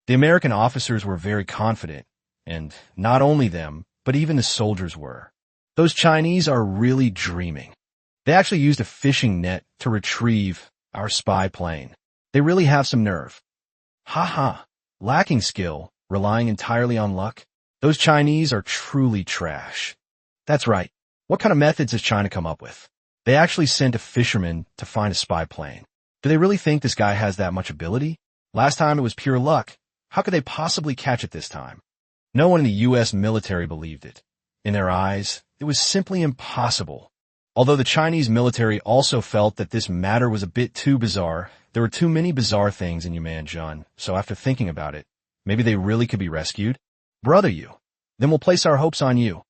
The American officers were very confident, and not only them, but even the soldiers were. Those Chinese are really dreaming. They actually used a fishing net to retrieve our spy plane. They really have some nerve. Ha. Lacking skill, relying entirely on luck. Those Chinese are truly trash. That's right. What kind of methods has China come up with? They actually sent a fisherman to find a spy plane. Do they really think this guy has that much ability? Last time it was pure luck. How could they possibly catch it this time? No one in the U.S. military believed it. In their eyes, it was simply impossible. Although the Chinese military also felt that this matter was a bit too bizarre, there were too many bizarre things in Yu Manzai, so after thinking about it, maybe they really could be rescued? Brother Yu, then we'll place our hopes on you.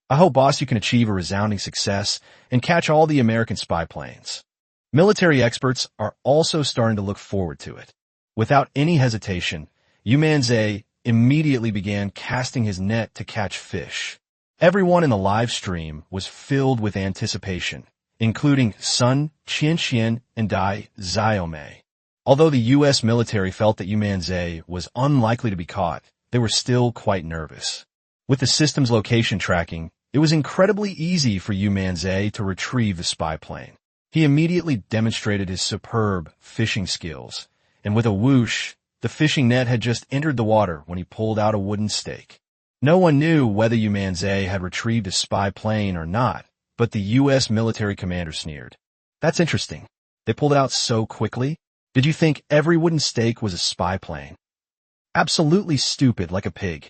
I hope, boss, you can achieve a resounding success and catch all the American spy planes. Military experts are also starting to look forward to it. Without any hesitation, Yu Manzai immediately began casting his net to catch fish. Everyone in the live stream was filled with anticipation, including Sun Qianxian and Dai Xiaomei. Although the U.S. military felt that Yu Manzai was unlikely to be caught, they were still quite nervous. With the system's location tracking, it was incredibly easy for Yu Manzai to retrieve the spy plane. He immediately demonstrated his superb fishing skills, and with a whoosh, the fishing net had just entered the water when he pulled out a wooden stake. No one knew whether Yu Manzai had retrieved a spy plane or not, but the U.S. military commander sneered. That's interesting. They pulled it out so quickly. Did you think every wooden stake was a spy plane? Absolutely stupid, like a pig.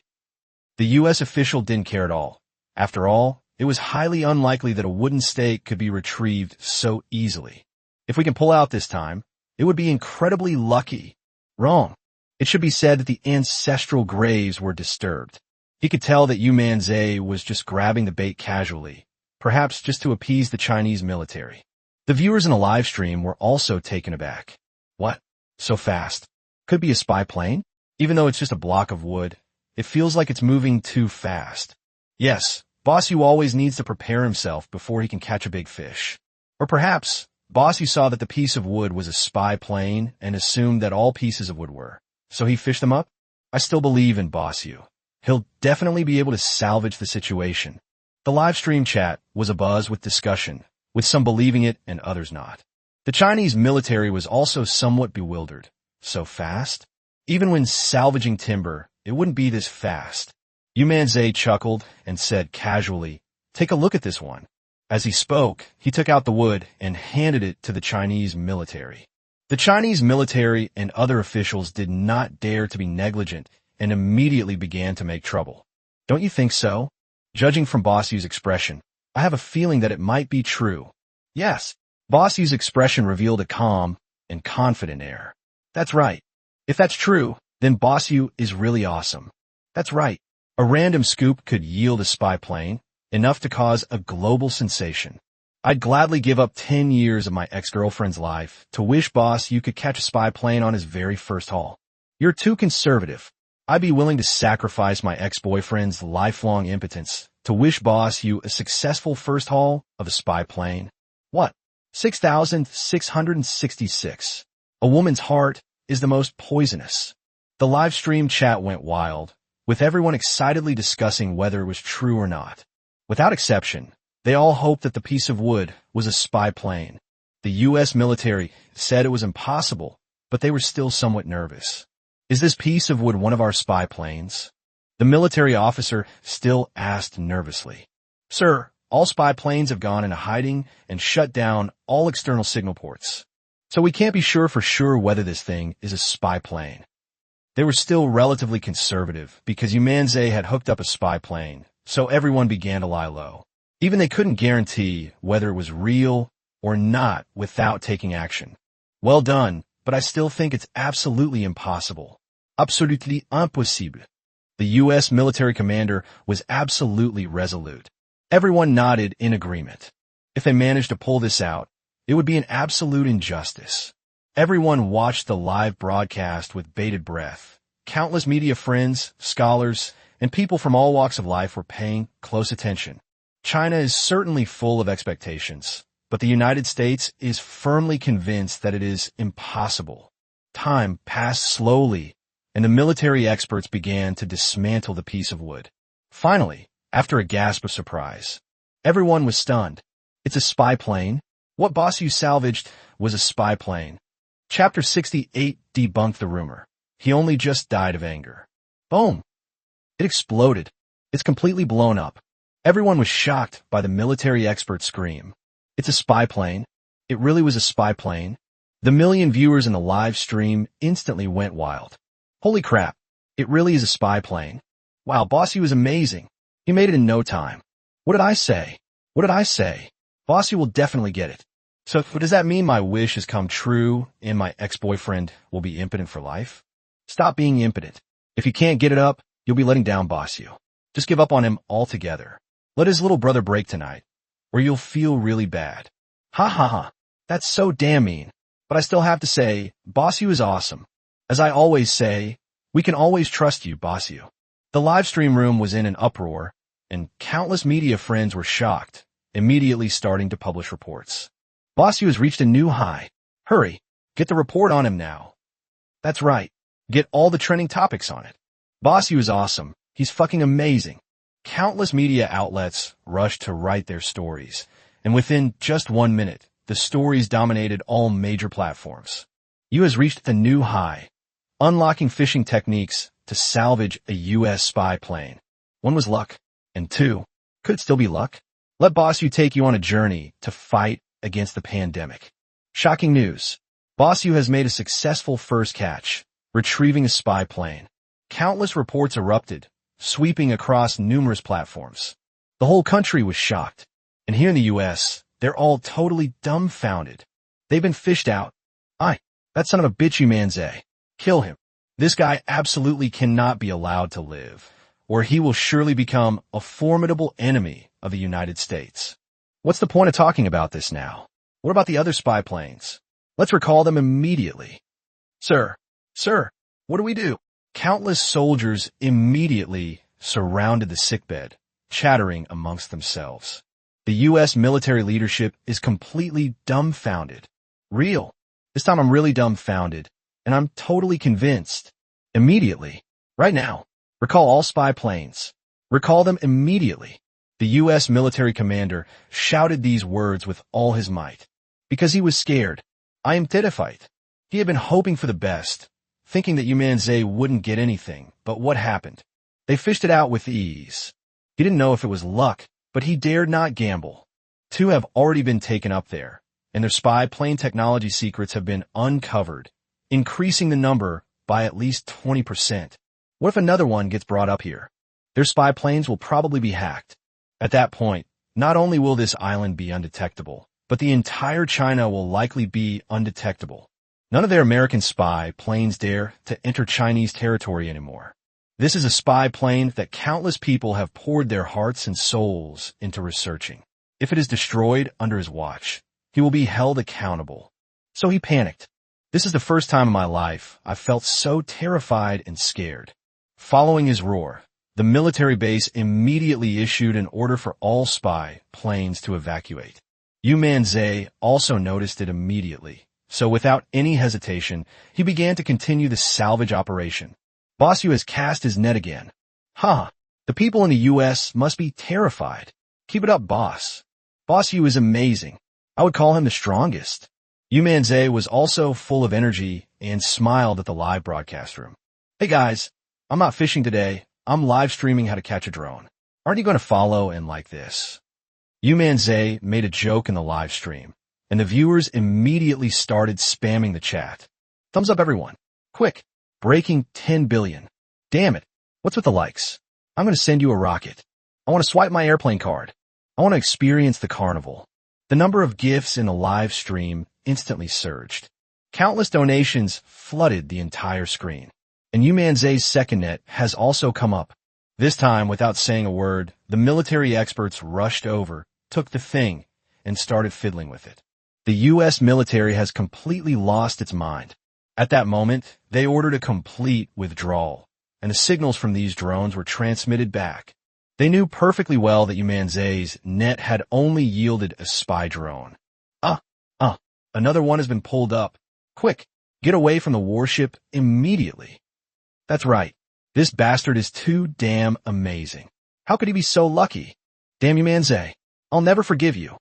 The U.S. official didn't care at all. After all, it was highly unlikely that a wooden stake could be retrieved so easily. If we can pull out this time, it would be incredibly lucky. Wrong. It should be said that the ancestral graves were disturbed. He could tell that Yu Manzai was just grabbing the bait casually, perhaps just to appease the Chinese military. The viewers in the live stream were also taken aback. What? So fast? Could be a spy plane? Even though it's just a block of wood, it feels like it's moving too fast. Yes, Boss Yu always needs to prepare himself before he can catch a big fish. Or perhaps, Boss Yu saw that the piece of wood was a spy plane and assumed that all pieces of wood were. So he fished them up? I still believe in Boss Yu. He'll definitely be able to salvage the situation. The live stream chat was abuzz with discussion, with some believing it and others not. The Chinese military was also somewhat bewildered. So fast? Even when salvaging timber, it wouldn't be this fast. Yu Manzai chuckled and said casually, "Take a look at this one." As he spoke, he took out the wood and handed it to the Chinese military. The Chinese military and other officials did not dare to be negligent and immediately began to make trouble. Don't you think so? Judging from Boss Yu's expression, I have a feeling that it might be true. Yes, Boss Yu's expression revealed a calm and confident air. That's right. If that's true, then Boss Yu is really awesome. That's right. A random scoop could yield a spy plane, enough to cause a global sensation. I'd gladly give up 10 years of my ex-girlfriend's life to wish Boss Yu could catch a spy plane on his very first haul. You're too conservative. I'd be willing to sacrifice my ex-boyfriend's lifelong impotence to wish Boss Yu a successful first haul of a spy plane. What? 6,666. A woman's heart is the most poisonous. The live stream chat went wild, with everyone excitedly discussing whether it was true or not. Without exception, they all hoped that the piece of wood was a spy plane. The U.S. military said it was impossible, but they were still somewhat nervous. Is this piece of wood one of our spy planes? The military officer still asked nervously. Sir, all spy planes have gone into hiding and shut down all external signal ports. So we can't be sure for sure whether this thing is a spy plane. They were still relatively conservative because Yu Manzai had hooked up a spy plane, so everyone began to lie low. Even they couldn't guarantee whether it was real or not without taking action. Well done, but I still think it's absolutely impossible. Absolutely impossible. The U.S. military commander was absolutely resolute. Everyone nodded in agreement. If they managed to pull this out, it would be an absolute injustice. Everyone watched the live broadcast with bated breath. Countless media friends, scholars, and people from all walks of life were paying close attention. China is certainly full of expectations, but the United States is firmly convinced that it is impossible. Time passed slowly, and the military experts began to dismantle the piece of wood. Finally, after a gasp of surprise, everyone was stunned. It's a spy plane. What Boss salvaged was a spy plane. Chapter 68 debunked the rumor. He only just died of anger. Boom! It exploded. It's completely blown up. Everyone was shocked by the military expert's scream. It's a spy plane. It really was a spy plane. The million viewers in the live stream instantly went wild. Holy crap! It really is a spy plane. Wow, Bossy was amazing. He made it in no time. What did I say? What did I say? Bossy will definitely get it. So does that mean my wish has come true and my ex-boyfriend will be impotent for life? Stop being impotent. If you can't get it up, you'll be letting down Bossy. Just give up on him altogether. Let his little brother break tonight, or you'll feel really bad. Ha ha ha. That's so damn mean. But I still have to say, Bossy was awesome. As I always say, we can always trust you, Bossy. The live stream room was in an uproar, and countless media friends were shocked, immediately starting to publish reports. Bossy has reached a new high. Hurry, get the report on him now. That's right. Get all the trending topics on it. Bossy was awesome. He's fucking amazing. Countless media outlets rushed to write their stories, and within just 1 minute, the stories dominated all major platforms. Yu has reached the new high, unlocking phishing techniques to salvage a U.S. spy plane. 1 was luck, and 2, could it still be luck? Let Bossy take you on a journey to fight against the pandemic. Shocking news. Bossy has made a successful first catch, retrieving a spy plane. Countless reports erupted, sweeping across numerous platforms. The whole country was shocked. And here in the U.S., they're all totally dumbfounded. They've been fished out. That son of a bitch Yu Manzai. Kill him. This guy absolutely cannot be allowed to live, or he will surely become a formidable enemy of the United States. What's the point of talking about this now? What about the other spy planes? Let's recall them immediately. Sir, what do we do? Countless soldiers immediately surrounded the sickbed, chattering amongst themselves. The U.S. military leadership is completely dumbfounded. Real. This time I'm really dumbfounded, and I'm totally convinced. Immediately. Right now. Recall all spy planes. Recall them immediately. The U.S. military commander shouted these words with all his might. Because he was scared. I am terrified. He had been hoping for the best, thinking that Yu Manzai wouldn't get anything, but what happened? They fished it out with ease. He didn't know if it was luck, but he dared not gamble. 2 have already been taken up there, and their spy plane technology secrets have been uncovered, increasing the number by at least 20%. What if another one gets brought up here? Their spy planes will probably be hacked. At that point, not only will this island be undetectable, but the entire China will likely be undetectable. None of their American spy planes dare to enter Chinese territory anymore. This is a spy plane that countless people have poured their hearts and souls into researching. If it is destroyed under his watch, he will be held accountable. So he panicked. This is the first time in my life I've felt so terrified and scared. Following his roar, the military base immediately issued an order for all spy planes to evacuate. Yu Manzai also noticed it immediately, so without any hesitation, he began to continue the salvage operation. Boss Yu has cast his net again. The people in the U.S. must be terrified. Keep it up, boss. Boss Yu is amazing. I would call him the strongest. Yu Manzai was also full of energy and smiled at the live broadcast room. Hey guys, I'm not fishing today. I'm live streaming how to catch a drone. Aren't you going to follow and like this? Yu Manzai made a joke in the live stream, and the viewers immediately started spamming the chat. Thumbs up everyone. Quick. Breaking 10 billion. Damn it. What's with the likes? I'm going to send you a rocket. I want to swipe my airplane card. I want to experience the carnival. The number of gifts in the live stream instantly surged. Countless donations flooded the entire screen. And Yu Manzai's second net has also come up. This time, without saying a word, the military experts rushed over, took the thing, and started fiddling with it. The U.S. military has completely lost its mind. At that moment, they ordered a complete withdrawal, and the signals from these drones were transmitted back. They knew perfectly well that Yu Manzai's net had only yielded a spy drone. Another one has been pulled up. Quick, get away from the warship immediately. That's right. This bastard is too damn amazing. How could he be so lucky? Damn Yu Manzai, I'll never forgive you.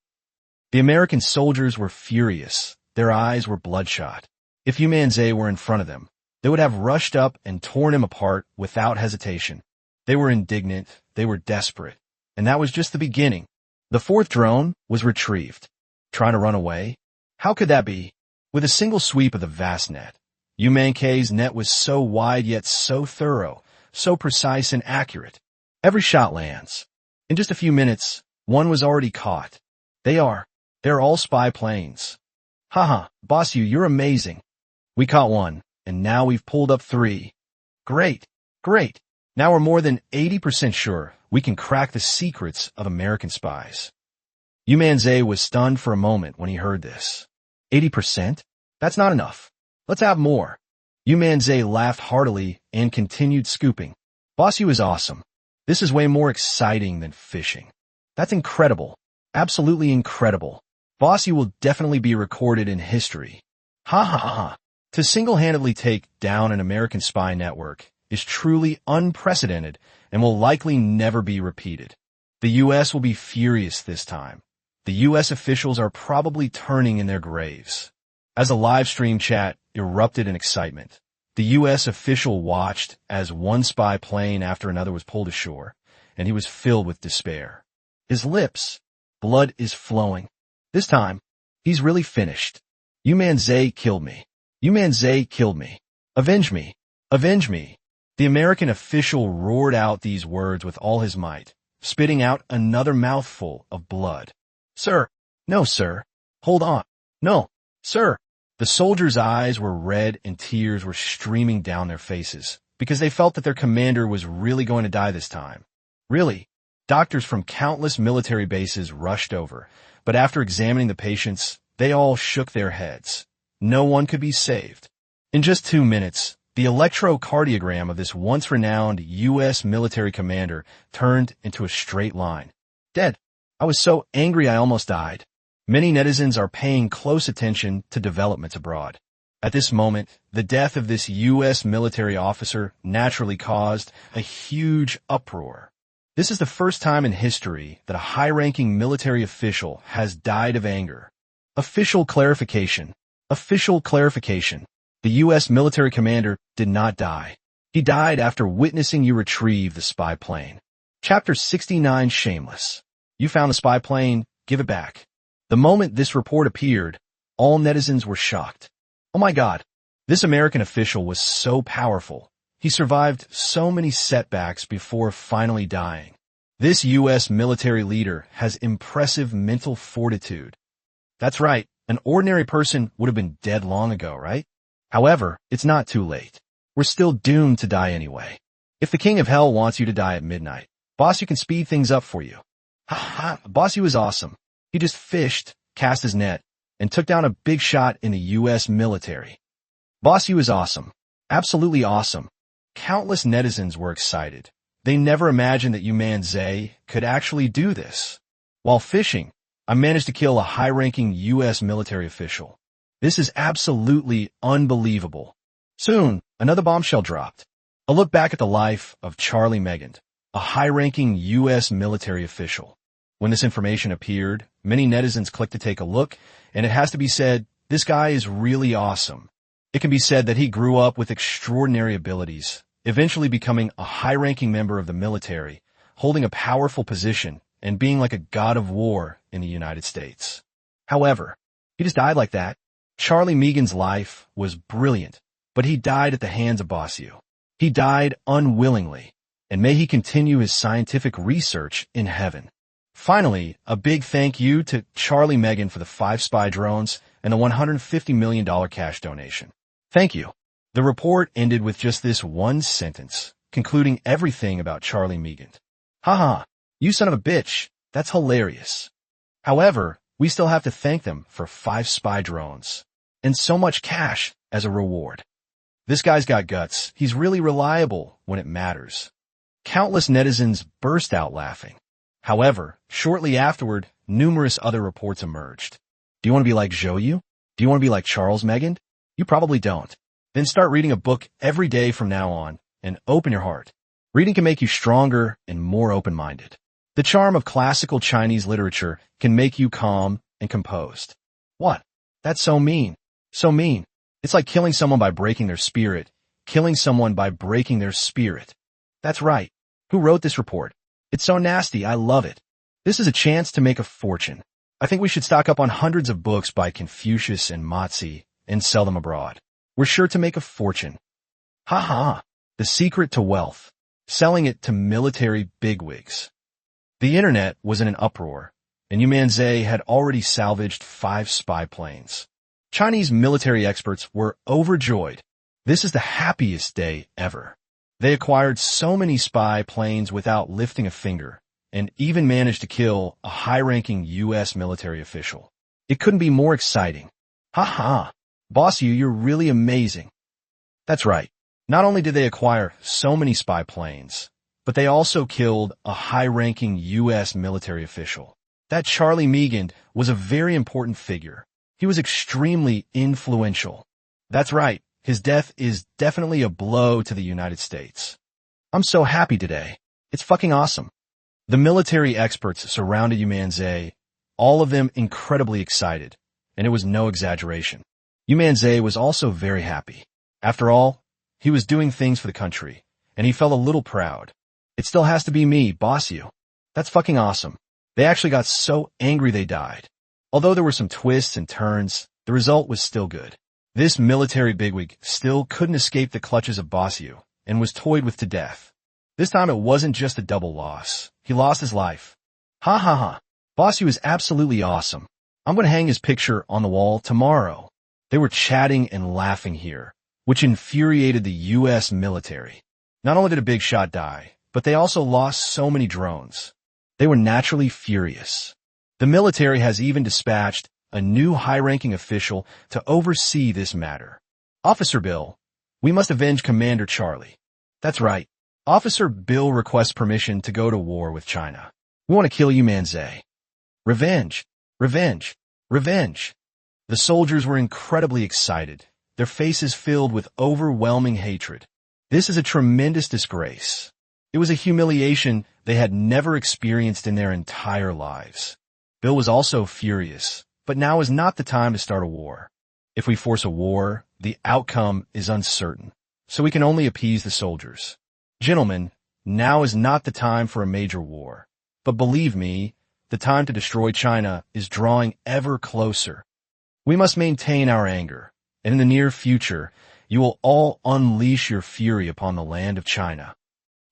The American soldiers were furious. Their eyes were bloodshot. If Yu Manzai were in front of them, they would have rushed up and torn him apart without hesitation. They were indignant, they were desperate, and that was just the beginning. The fourth drone was retrieved. Trying to run away? How could that be? With a single sweep of the vast net, Yu Manzai's net was so wide yet so thorough, so precise and accurate. Every shot lands. In just a few minutes, one was already caught. They're all spy planes. Haha, boss you're amazing. We caught one, and now we've pulled up 3. Great. Now we're more than 80% sure we can crack the secrets of American spies. Yu Manzai was stunned for a moment when he heard this. 80%? That's not enough. Let's have more. Yu Manzai laughed heartily and continued scooping. Boss you is awesome. This is way more exciting than fishing. That's incredible. Absolutely incredible. Boss you will definitely be recorded in history. Ha. To single-handedly take down an American spy network is truly unprecedented and will likely never be repeated. The U.S. will be furious this time. The U.S. officials are probably turning in their graves. As a live stream chat erupted in excitement, the U.S. official watched as one spy plane after another was pulled ashore, and he was filled with despair. His lips, blood is flowing. This time, he's really finished. Yu Manzai killed me. Yu Manzai killed me. Avenge me. Avenge me. The American official roared out these words with all his might, spitting out another mouthful of blood. Sir. No, sir. Hold on. No, sir. The soldiers' eyes were red and tears were streaming down their faces because they felt that their commander was really going to die this time. Really, doctors from countless military bases rushed over, but after examining the patients, they all shook their heads. No one could be saved. In just 2 minutes, the electrocardiogram of this once-renowned U.S. military commander turned into a straight line. Dead. I was so angry I almost died. Many netizens are paying close attention to developments abroad. At this moment, the death of this U.S. military officer naturally caused a huge uproar. This is the first time in history that a high-ranking military official has died of anger. Official clarification. Official clarification. The U.S. military commander did not die. He died after witnessing you retrieve the spy plane. Chapter 69 Shameless. You found the spy plane, give it back. The moment this report appeared, all netizens were shocked. Oh my God, this American official was so powerful. He survived so many setbacks before finally dying. This U.S. military leader has impressive mental fortitude. That's right, an ordinary person would have been dead long ago, right? However, it's not too late. We're still doomed to die anyway. If the King of Hell wants you to die at midnight, boss you can speed things up for you. Boss you is awesome. He just fished, cast his net, and took down a big shot in the U.S. military. Boss you is awesome. Absolutely awesome. Countless netizens were excited. They never imagined that Yu Manzai could actually do this. While fishing, I managed to kill a high-ranking U.S. military official. This is absolutely unbelievable. Soon, another bombshell dropped. A look back at the life of Charlie Megan, a high-ranking U.S. military official. When this information appeared, many netizens clicked to take a look, and it has to be said, this guy is really awesome. It can be said that he grew up with extraordinary abilities, eventually becoming a high-ranking member of the military, holding a powerful position, and being like a god of war in the United States. However, he just died like that. Charlie Megan's life was brilliant, but he died at the hands of Boss Yu. He died unwillingly, and may he continue his scientific research in heaven. Finally, a big thank you to Charlie Megan for the 5 spy drones and the $150 million cash donation. Thank you. The report ended with just this one sentence. concluding everything about Charlie Meagant. Haha, you son of a bitch, that's hilarious. However, we still have to thank them for 5 spy drones and so much cash as a reward. This guy's got guts. He's really reliable when it matters. Countless netizens burst out laughing. However, shortly afterward, numerous other reports emerged. Do you want to be like Zhou? Do you want to be like Charles Meagant? You probably don't. Then start reading a book every day from now on and open your heart. Reading can make you stronger and more open-minded. The charm of classical Chinese literature can make you calm and composed. What? That's so mean. So mean. It's like killing someone by breaking their spirit. Killing someone by breaking their spirit. That's right. Who wrote this report? It's so nasty, I love it. This is a chance to make a fortune. I think we should stock up on hundreds of books by Confucius and Mozi and sell them abroad. We're sure to make a fortune. Ha ha. The secret to wealth. Selling it to military bigwigs. The internet was in an uproar, and Yu Manzai had already salvaged 5 spy planes. Chinese military experts were overjoyed. This is the happiest day ever. They acquired so many spy planes without lifting a finger, and even managed to kill a high-ranking U.S. military official. It couldn't be more exciting. Ha ha. Boss Yu, you're really amazing. That's right. Not only did they acquire so many spy planes, but they also killed a high-ranking U.S. military official. That Charlie Meagant was a very important figure. He was extremely influential. That's right. His death is definitely a blow to the United States. I'm so happy today. It's fucking awesome. The military experts surrounded Yu Manzai, all of them incredibly excited, and it was no exaggeration. Yu Manzai was also very happy. After all, he was doing things for the country, and he felt a little proud. It still has to be me, boss you. That's fucking awesome. They actually got so angry they died. Although there were some twists and turns, the result was still good. This military bigwig still couldn't escape the clutches of Boss Yu and was toyed with to death. This time it wasn't just a double loss. He lost his life. Ha ha ha. Boss Yu is absolutely awesome. I'm going to hang his picture on the wall tomorrow. They were chatting and laughing here, which infuriated the U.S. military. Not only did a big shot die, but they also lost so many drones. They were naturally furious. The military has even dispatched a new high-ranking official to oversee this matter. Officer Bill, we must avenge Commander Charlie. That's right. Officer Bill requests permission to go to war with China. We want to kill Yu Manzai. Revenge. Revenge. Revenge. The soldiers were incredibly excited, their faces filled with overwhelming hatred. This is a tremendous disgrace. It was a humiliation they had never experienced in their entire lives. Bill was also furious, but now is not the time to start a war. If we force a war, the outcome is uncertain, so we can only appease the soldiers. Gentlemen, now is not the time for a major war. But believe me, the time to destroy China is drawing ever closer. We must maintain our anger, and in the near future, you will all unleash your fury upon the land of China.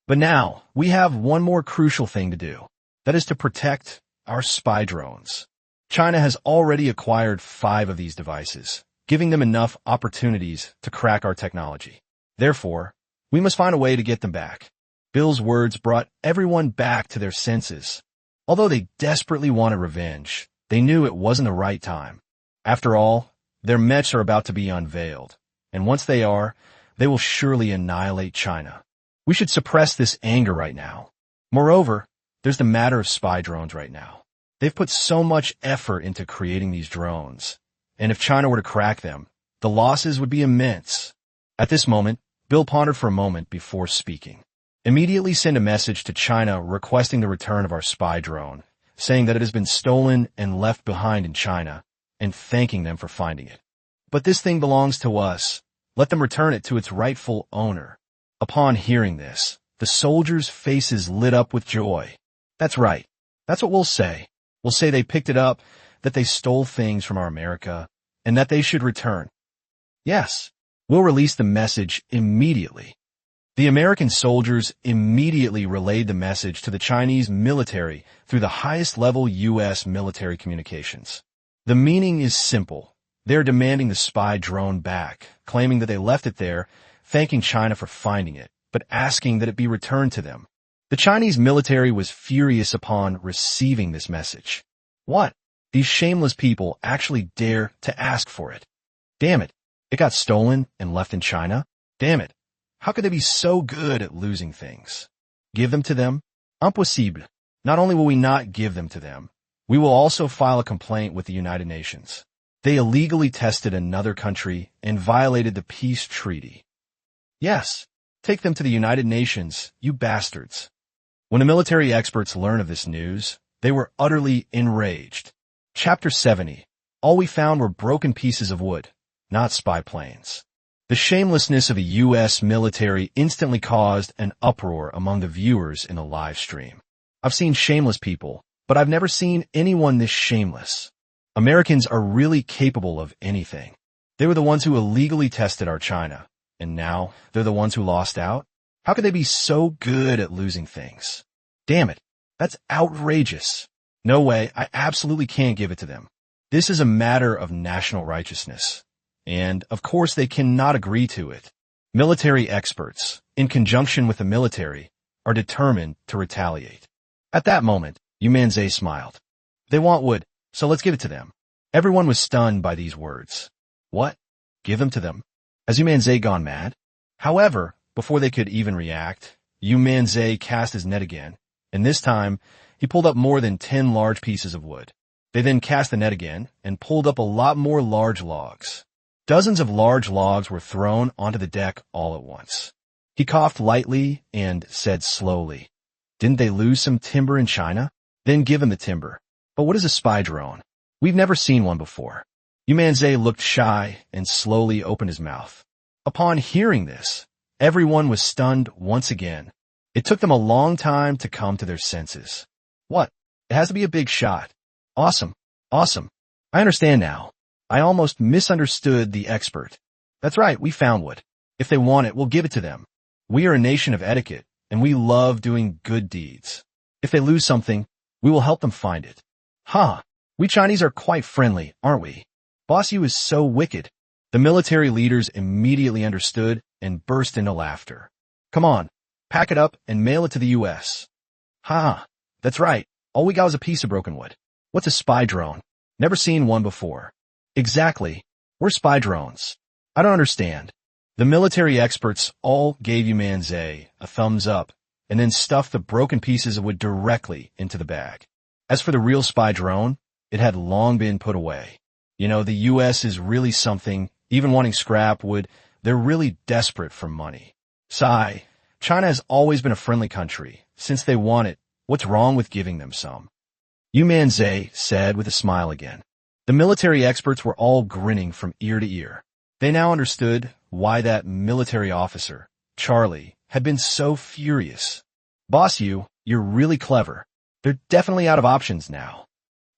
But now, we have one more crucial thing to do. That is to protect our spy drones. China has already acquired 5 of these devices, giving them enough opportunities to crack our technology. Therefore, we must find a way to get them back. Bill's words brought everyone back to their senses. Although they desperately wanted revenge, they knew it wasn't the right time. After all, their mechs are about to be unveiled, and once they are, they will surely annihilate China. We should suppress this anger right now. Moreover, there's the matter of spy drones right now. They've put so much effort into creating these drones, and if China were to crack them, the losses would be immense. At this moment, Bill pondered for a moment before speaking. Immediately send a message to China requesting the return of our spy drone, saying that it has been stolen and left behind in China, and thanking them for finding it. But this thing belongs to us. Let them return it to its rightful owner. Upon hearing this, the soldiers' faces lit up with joy. That's right. That's what we'll say. We'll say they picked it up, that they stole things from our America, and that they should return. Yes, we'll release the message immediately. The American soldiers immediately relayed the message to the Chinese military through the highest level U.S. military communications. The meaning is simple. They're demanding the spy drone back, claiming that they left it there, thanking China for finding it, but asking that it be returned to them. The Chinese military was furious upon receiving this message. What? These shameless people actually dare to ask for it. Damn it. It got stolen and left in China? Damn it. How could they be so good at losing things? Give them to them? Impossible. Not only will we not give them to them, we will also file a complaint with the United Nations. They illegally tested another country and violated the peace treaty. Yes, take them to the United Nations, you bastards. When the military experts learned of this news, they were utterly enraged. Chapter 70. All we found were broken pieces of wood, not spy planes. The shamelessness of the U.S. military instantly caused an uproar among the viewers in the live stream. I've seen shameless people, but I've never seen anyone this shameless. Americans are really capable of anything. They were the ones who illegally tested our China, and now they're the ones who lost out? How could they be so good at losing things? Damn it, that's outrageous. No way, I absolutely can't give it to them. This is a matter of national righteousness. And, of course, they cannot agree to it. Military experts, in conjunction with the military, are determined to retaliate. At that moment, Yu Manzai smiled. They want wood, so let's give it to them. Everyone was stunned by these words. What? Give them to them? Has Yu Manzai gone mad? However, before they could even react, Yu Manzai cast his net again, and this time, he pulled up more than 10 large pieces of wood. They then cast the net again and pulled up a lot more large logs. Dozens of large logs were thrown onto the deck all at once. He coughed lightly and said slowly, "Didn't they lose some timber in China? Then give him the timber. But what is a spy drone? We've never seen one before." Yu Manzai looked shy and slowly opened his mouth. Upon hearing this, everyone was stunned once again. It took them a long time to come to their senses. What? It has to be a big shot. Awesome. Awesome. I understand now. I almost misunderstood the expert. That's right, we found wood. If they want it, we'll give it to them. We are a nation of etiquette, and we love doing good deeds. If they lose something, we will help them find it. Ha! We Chinese are quite friendly, aren't we? Boss Yu is so wicked. The military leaders immediately understood and burst into laughter. Come on, pack it up and mail it to the U.S. Ha! That's right, all we got was a piece of broken wood. What's a spy drone? Never seen one before. Exactly. We're spy drones. I don't understand. The military experts all gave Yu Manzai a thumbs up and then stuffed the broken pieces of wood directly into the bag. As for the real spy drone, it had long been put away. You know, the U.S. is really something, even wanting scrap wood, they're really desperate for money. Sigh, China has always been a friendly country. Since they want it, what's wrong with giving them some? Yu Manzai said with a smile again. The military experts were all grinning from ear to ear. They now understood why that military officer, Charlie, had been so furious. Boss Yu, you're really clever. They're definitely out of options now.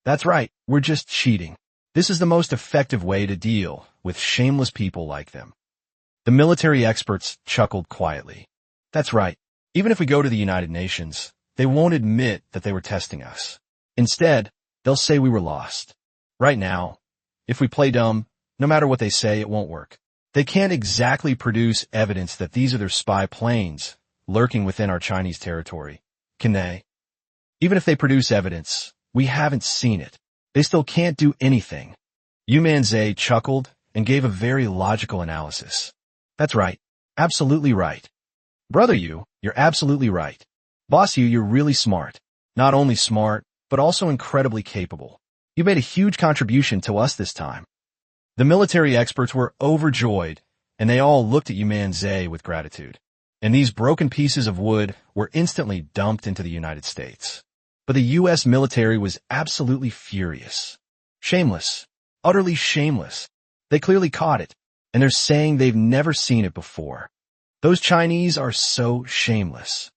That's right, we're just cheating. This is the most effective way to deal with shameless people like them. The military experts chuckled quietly. That's right. Even if we go to the United Nations, they won't admit that they were testing us. Instead, they'll say we were lost. Right now, if we play dumb, no matter what they say, it won't work. They can't exactly produce evidence that these are their spy planes lurking within our Chinese territory, can they? Even if they produce evidence, we haven't seen it. They still can't do anything. Yu Manzai chuckled and gave a very logical analysis. That's right. Absolutely right. Brother Yu, you're absolutely right. Boss Yu, you're really smart. Not only smart, but also incredibly capable. You made a huge contribution to us this time. The military experts were overjoyed, and they all looked at Yu Manzai with gratitude. And these broken pieces of wood were instantly dumped into the United States. But the U.S. military was absolutely furious. Shameless. Utterly shameless. They clearly caught it, and they're saying they've never seen it before. Those Chinese are so shameless.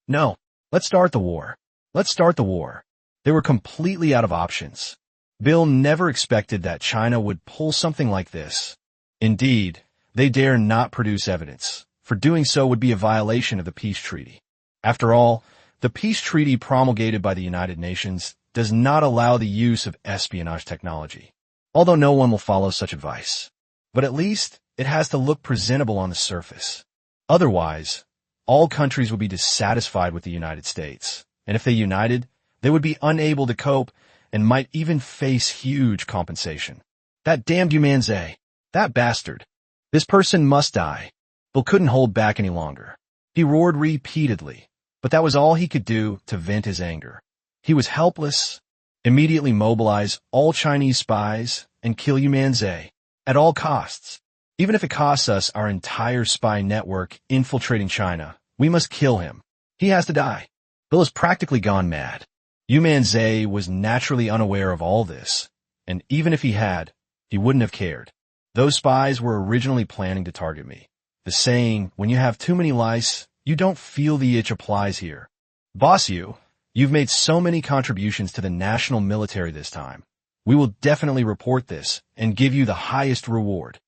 No. Let's start the war. Let's start the war. They were completely out of options. Bill never expected that China would pull something like this. Indeed, they dare not produce evidence, for doing so would be a violation of the peace treaty. After all, the peace treaty promulgated by the United Nations does not allow the use of espionage technology, although no one will follow such advice. But at least it has to look presentable on the surface. Otherwise, all countries would be dissatisfied with the United States, and if they united, they would be unable to cope and might even face huge compensation. That damned Yu Manzai, that bastard. This person must die. Bill couldn't hold back any longer. He roared repeatedly, but that was all he could do to vent his anger. He was helpless. Immediately mobilize all Chinese spies and kill Yu Manzai at all costs. Even if it costs us our entire spy network infiltrating China, we must kill him. He has to die. Bill has practically gone mad. Yu Manzai was naturally unaware of all this, and even if he had, he wouldn't have cared. Those spies were originally planning to target me. The saying, when you have too many lice, you don't feel the itch applies here. Boss Yu, you've made so many contributions to the national military this time. We will definitely report this and give you the highest reward.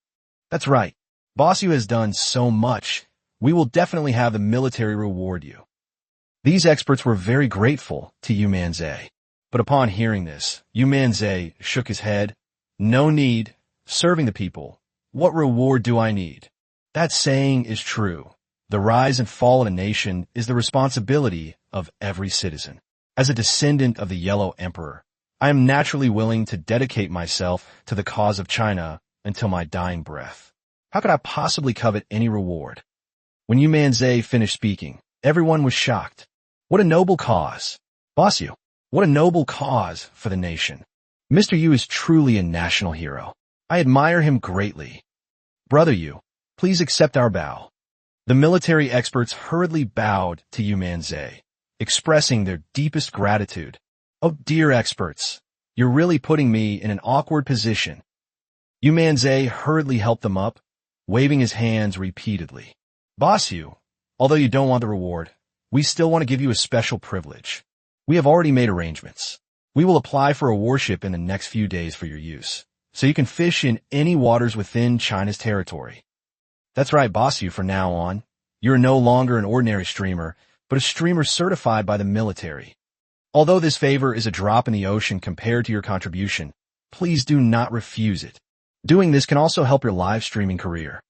That's right. Boss Yu has done so much. We will definitely have the military reward you. These experts were very grateful to Yu Manzai. But upon hearing this, Yu Manzai shook his head. No need. Serving the people. What reward do I need? That saying is true. The rise and fall of a nation is the responsibility of every citizen. As a descendant of the Yellow Emperor, I am naturally willing to dedicate myself to the cause of China until my dying breath. How could I possibly covet any reward? When Yu Manzai finished speaking, everyone was shocked. What a noble cause. Boss Yu, what a noble cause for the nation. Mr. Yu is truly a national hero. I admire him greatly. Brother Yu, please accept our bow. The military experts hurriedly bowed to Yu Manzai, expressing their deepest gratitude. Oh, dear experts, you're really putting me in an awkward position. Yu Manzai hurriedly helped them up, waving his hands repeatedly. Boss Yu, although you don't want the reward, we still want to give you a special privilege. We have already made arrangements. We will apply for a warship in the next few days for your use, so you can fish in any waters within China's territory. That's right, Boss Yu, from now on. You're no longer an ordinary streamer, but a streamer certified by the military. Although this favor is a drop in the ocean compared to your contribution, please do not refuse it. Doing this can also help your live streaming career.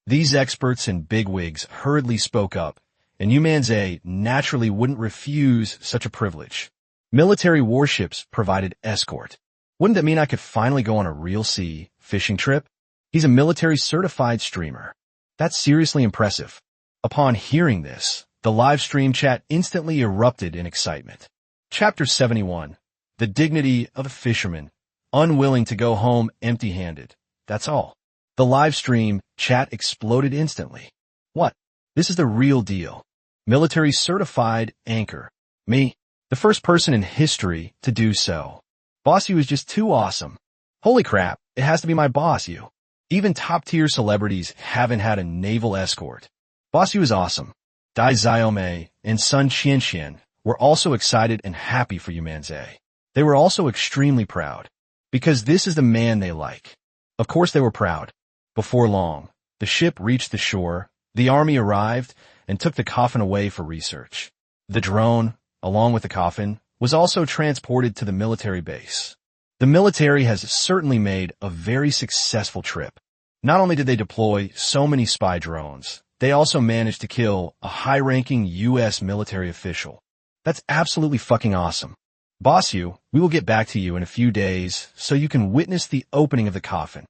These experts and bigwigs hurriedly spoke up, and Yu Manzai naturally wouldn't refuse such a privilege. Military warships provided escort. Wouldn't that mean I could finally go on a real sea fishing trip? He's a military certified streamer. That's seriously impressive. Upon hearing this, the live stream chat instantly erupted in excitement. Chapter 71. The dignity of a fisherman, unwilling to go home empty-handed. That's all. The live stream chat exploded instantly. What? This is the real deal. Military certified anchor. Me, the first person in history to do so. Boss Yu is just too awesome. Holy crap, it has to be my Boss Yu. Even top-tier celebrities haven't had a naval escort. Boss Yu is awesome. Dai Xiaomei and Sun Qianxian were also excited and happy for Yu Manzai. They were also extremely proud, because this is the man they like. Of course they were proud. Before long, the ship reached the shore, the army arrived, and took the coffin away for research. The drone, along with the coffin, was also transported to the military base. The military has certainly made a very successful trip. Not only did they deploy so many spy drones, they also managed to kill a high-ranking U.S. military official. That's absolutely fucking awesome. Boss Yu, we will get back to you in a few days so you can witness the opening of the coffin.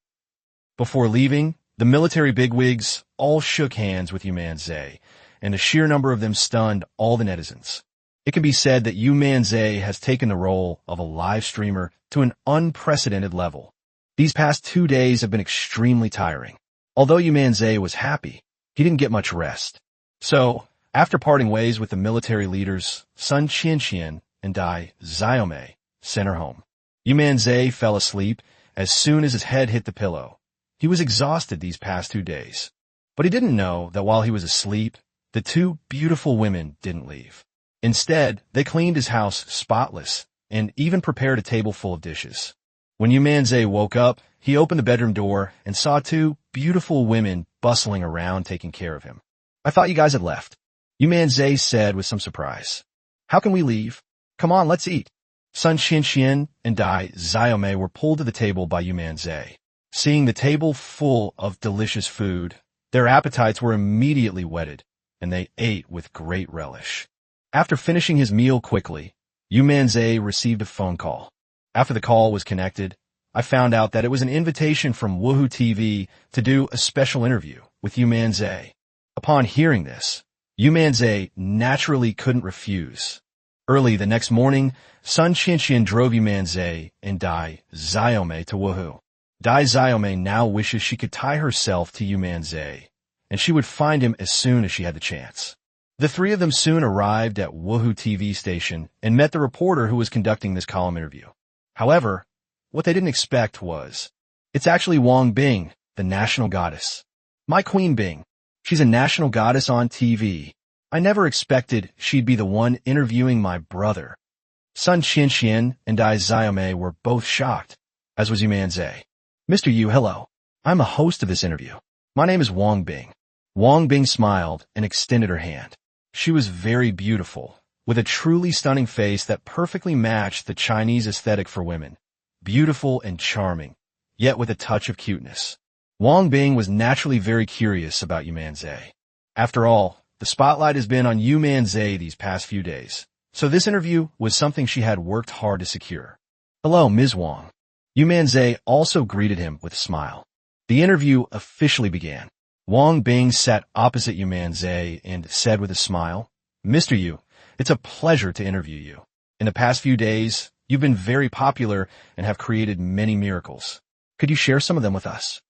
Before leaving, the military bigwigs all shook hands with Yu Manzai, and a sheer number of them stunned all the netizens. It can be said that Yu Manzai has taken the role of a live streamer to an unprecedented level. These past 2 days have been extremely tiring. Although Yu Manzai was happy, he didn't get much rest. So, after parting ways with the military leaders, Sun Qianxian and Dai Xiaomei sent her home. Yu Manzai fell asleep as soon as his head hit the pillow. He was exhausted these past 2 days. But he didn't know that while he was asleep, the two beautiful women didn't leave. Instead, they cleaned his house spotless and even prepared a table full of dishes. When Yu Manzai woke up, he opened the bedroom door and saw two beautiful women bustling around taking care of him. I thought you guys had left, Yu Manzai said with some surprise. How can we leave? Come on, let's eat. Sun Qianxian and Dai Xiaomei were pulled to the table by Yu Manzai. Seeing the table full of delicious food, Their appetites were immediately whetted, and they ate with great relish. After finishing his meal quickly, Yu Manzai received a phone call. After the call was connected, I found out that it was an invitation from Woohoo TV to do a special interview with Yu Manzai. Upon hearing this, Yu Manzai naturally couldn't refuse. Early the next morning, Sun Qianxian drove Yu Manzai and Dai Xiaomei to Woohoo. Dai Xiaomei now wishes she could tie herself to Yu Manzai, and she would find him as soon as she had the chance. The three of them soon arrived at Woohoo TV station and met the reporter who was conducting this column interview. However, what they didn't expect was, it's actually Wang Bing, the national goddess. My Queen Bing. She's a national goddess on TV. I never expected she'd be the one interviewing my brother. Sun Qianxian and Dai Xiaomei were both shocked, as was Yu Manzai. Mr. Yu, hello. I'm a host of this interview. My name is Wang Bing. Wang Bing smiled and extended her hand. She was very beautiful, with a truly stunning face that perfectly matched the Chinese aesthetic for women. Beautiful and charming, yet with a touch of cuteness. Wang Bing was naturally very curious about Yu Manzai. After all, the spotlight has been on Yu Manzai these past few days, so this interview was something she had worked hard to secure. Hello, Ms. Wang. Yu Manzai also greeted him with a smile. The interview officially began. Wang Bing sat opposite Yu Manzai and said with a smile, Mr. Yu, it's a pleasure to interview you. In the past few days, you've been very popular and have created many miracles. Could you share some of them with us?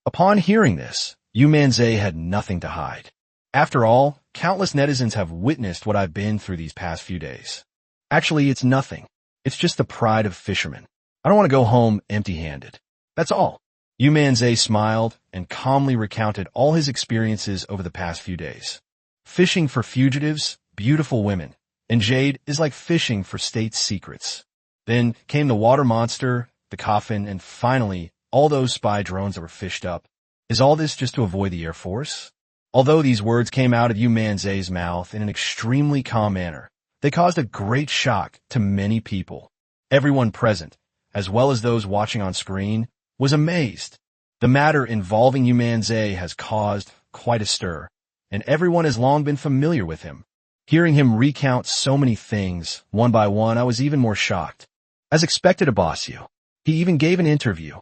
Upon hearing this, Yu Manzai had nothing to hide. After all, countless netizens have witnessed what I've been through these past few days. Actually, it's nothing. It's just the pride of fishermen. I don't want to go home empty-handed. That's all. Yu Manzai smiled and calmly recounted all his experiences over the past few days. Fishing for fugitives, beautiful women, and jade is like fishing for state secrets. Then came the water monster, the coffin, and finally, all those spy drones that were fished up. Is all this just to avoid the Air Force? Although these words came out of Yu Manzai's mouth in an extremely calm manner, they caused a great shock to many people. Everyone present, as well as those watching on screen, was amazed. The matter involving Yu Manzai has caused quite a stir, and everyone has long been familiar with him. Hearing him recount so many things, one by one, I was even more shocked. As expected of Yu, he even gave an interview.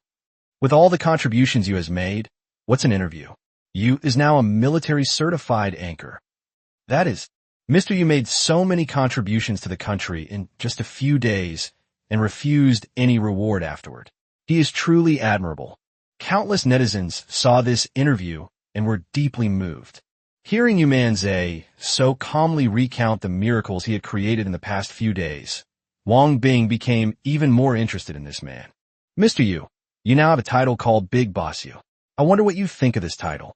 With all the contributions Yu has made, what's an interview? Yu is now a military-certified anchor. That is, Mr. Yu made so many contributions to the country in just a few days and refused any reward afterward. He is truly admirable. Countless netizens saw this interview and were deeply moved. Hearing Yu Manzai so calmly recount the miracles he had created in the past few days, Wang Bing became even more interested in this man. Mr. Yu, you now have a title called Big Boss Yu. I wonder what you think of this title.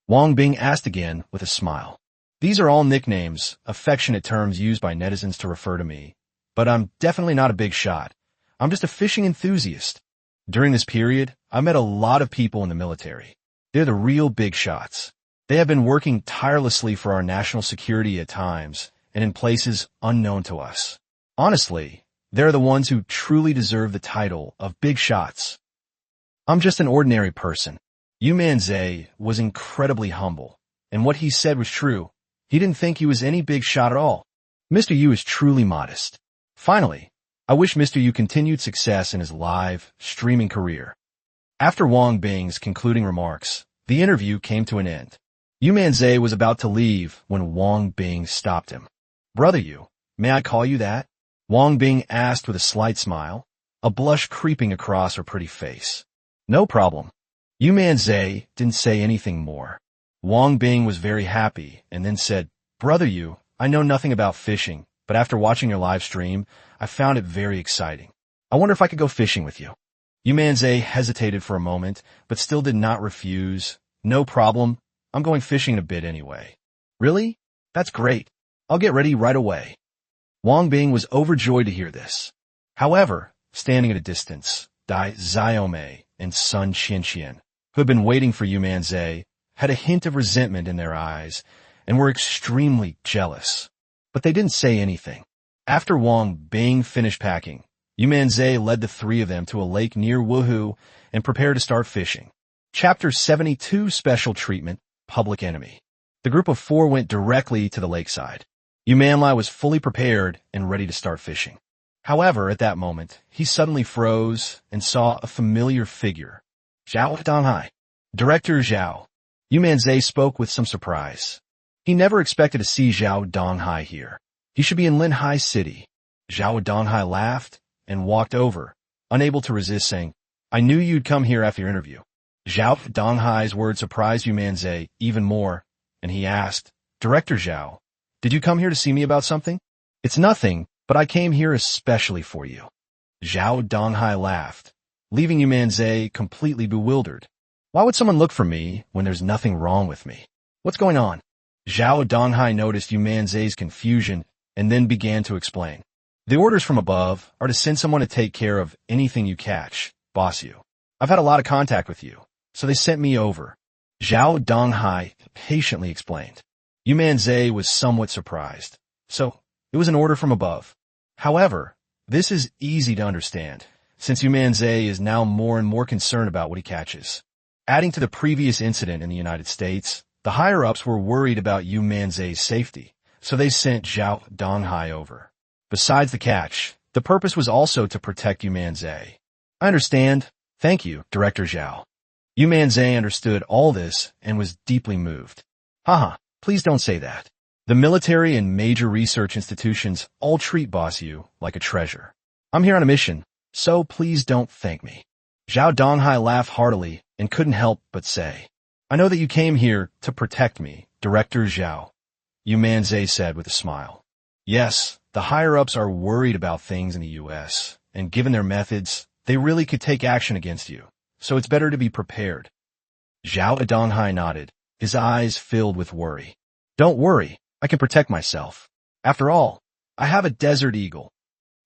Wang Bing asked again with a smile. These are all nicknames, affectionate terms used by netizens to refer to me, but I'm definitely not a big shot. I'm just a fishing enthusiast. During this period, I met a lot of people in the military. They're the real big shots. They have been working tirelessly for our national security at times and in places unknown to us. Honestly, they're the ones who truly deserve the title of big shots. I'm just an ordinary person. Yu Manzai was incredibly humble, and what he said was true. He didn't think he was any big shot at all. Mr. Yu is truly modest. Finally, I wish Mr. Yu continued success in his live, streaming career. After Wang Bing's concluding remarks, the interview came to an end. Yu Manzai was about to leave when Wang Bing stopped him. Brother Yu, may I call you that? Wang Bing asked with a slight smile, a blush creeping across her pretty face. No problem. Yu Manzai didn't say anything more. Wang Bing was very happy and then said, Brother Yu, I know nothing about fishing, but after watching your live stream, I found it very exciting. I wonder if I could go fishing with you. Yu Manzai hesitated for a moment, but still did not refuse. No problem. I'm going fishing in a bit anyway. Really? That's great. I'll get ready right away. Wang Bing was overjoyed to hear this. However, standing at a distance, Dai Xiaomei and Sun Qianxian, who had been waiting for Yu Manzai, had a hint of resentment in their eyes and were extremely jealous. But they didn't say anything. After Wang Bing finished packing, Yu Manzai led the three of them to a lake near Woohoo and prepared to start fishing. Chapter 72 Special Treatment public enemy. The group of 4 went directly to the lakeside. Yu Manzai was fully prepared and ready to start fishing. However, at that moment, he suddenly froze and saw a familiar figure. Zhao Donghai. Director Zhao. Yu Manzai spoke with some surprise. He never expected to see Zhao Donghai here. He should be in Linhai City. Zhao Donghai laughed and walked over, unable to resist saying, "I knew you'd come here after your interview." Zhao Donghai's words surprised Yu Manzai even more, and he asked, "Director Zhao, did you come here to see me about something?" "It's nothing, but I came here especially for you." Zhao Donghai laughed, leaving Yu Manzai completely bewildered. Why would someone look for me when there's nothing wrong with me? What's going on? Zhao Donghai noticed Yu Manzai's confusion and then began to explain. "The orders from above are to send someone to take care of anything you catch, boss you. I've had a lot of contact with you, so they sent me over." Zhao Donghai patiently explained. Yu Manzai was somewhat surprised. So, it was an order from above. However, this is easy to understand, since Yu Manzai is now more and more concerned about what he catches. Adding to the previous incident in the United States, the higher-ups were worried about Yu Manzai's safety, so they sent Zhao Donghai over. Besides the catch, the purpose was also to protect Yu Manzai. "I understand. Thank you, Director Zhao." Yu Manzai understood all this and was deeply moved. "Haha, please don't say that. The military and major research institutions all treat Boss Yu like a treasure. I'm here on a mission, so please don't thank me." Zhao Donghai laughed heartily and couldn't help but say, "I know that you came here to protect me, Director Zhao," Yu Manzai said with a smile. "Yes, the higher-ups are worried about things in the U.S., and given their methods, they really could take action against you, so it's better to be prepared." Zhao Donghai nodded, his eyes filled with worry. "Don't worry, I can protect myself. After all, I have a desert eagle."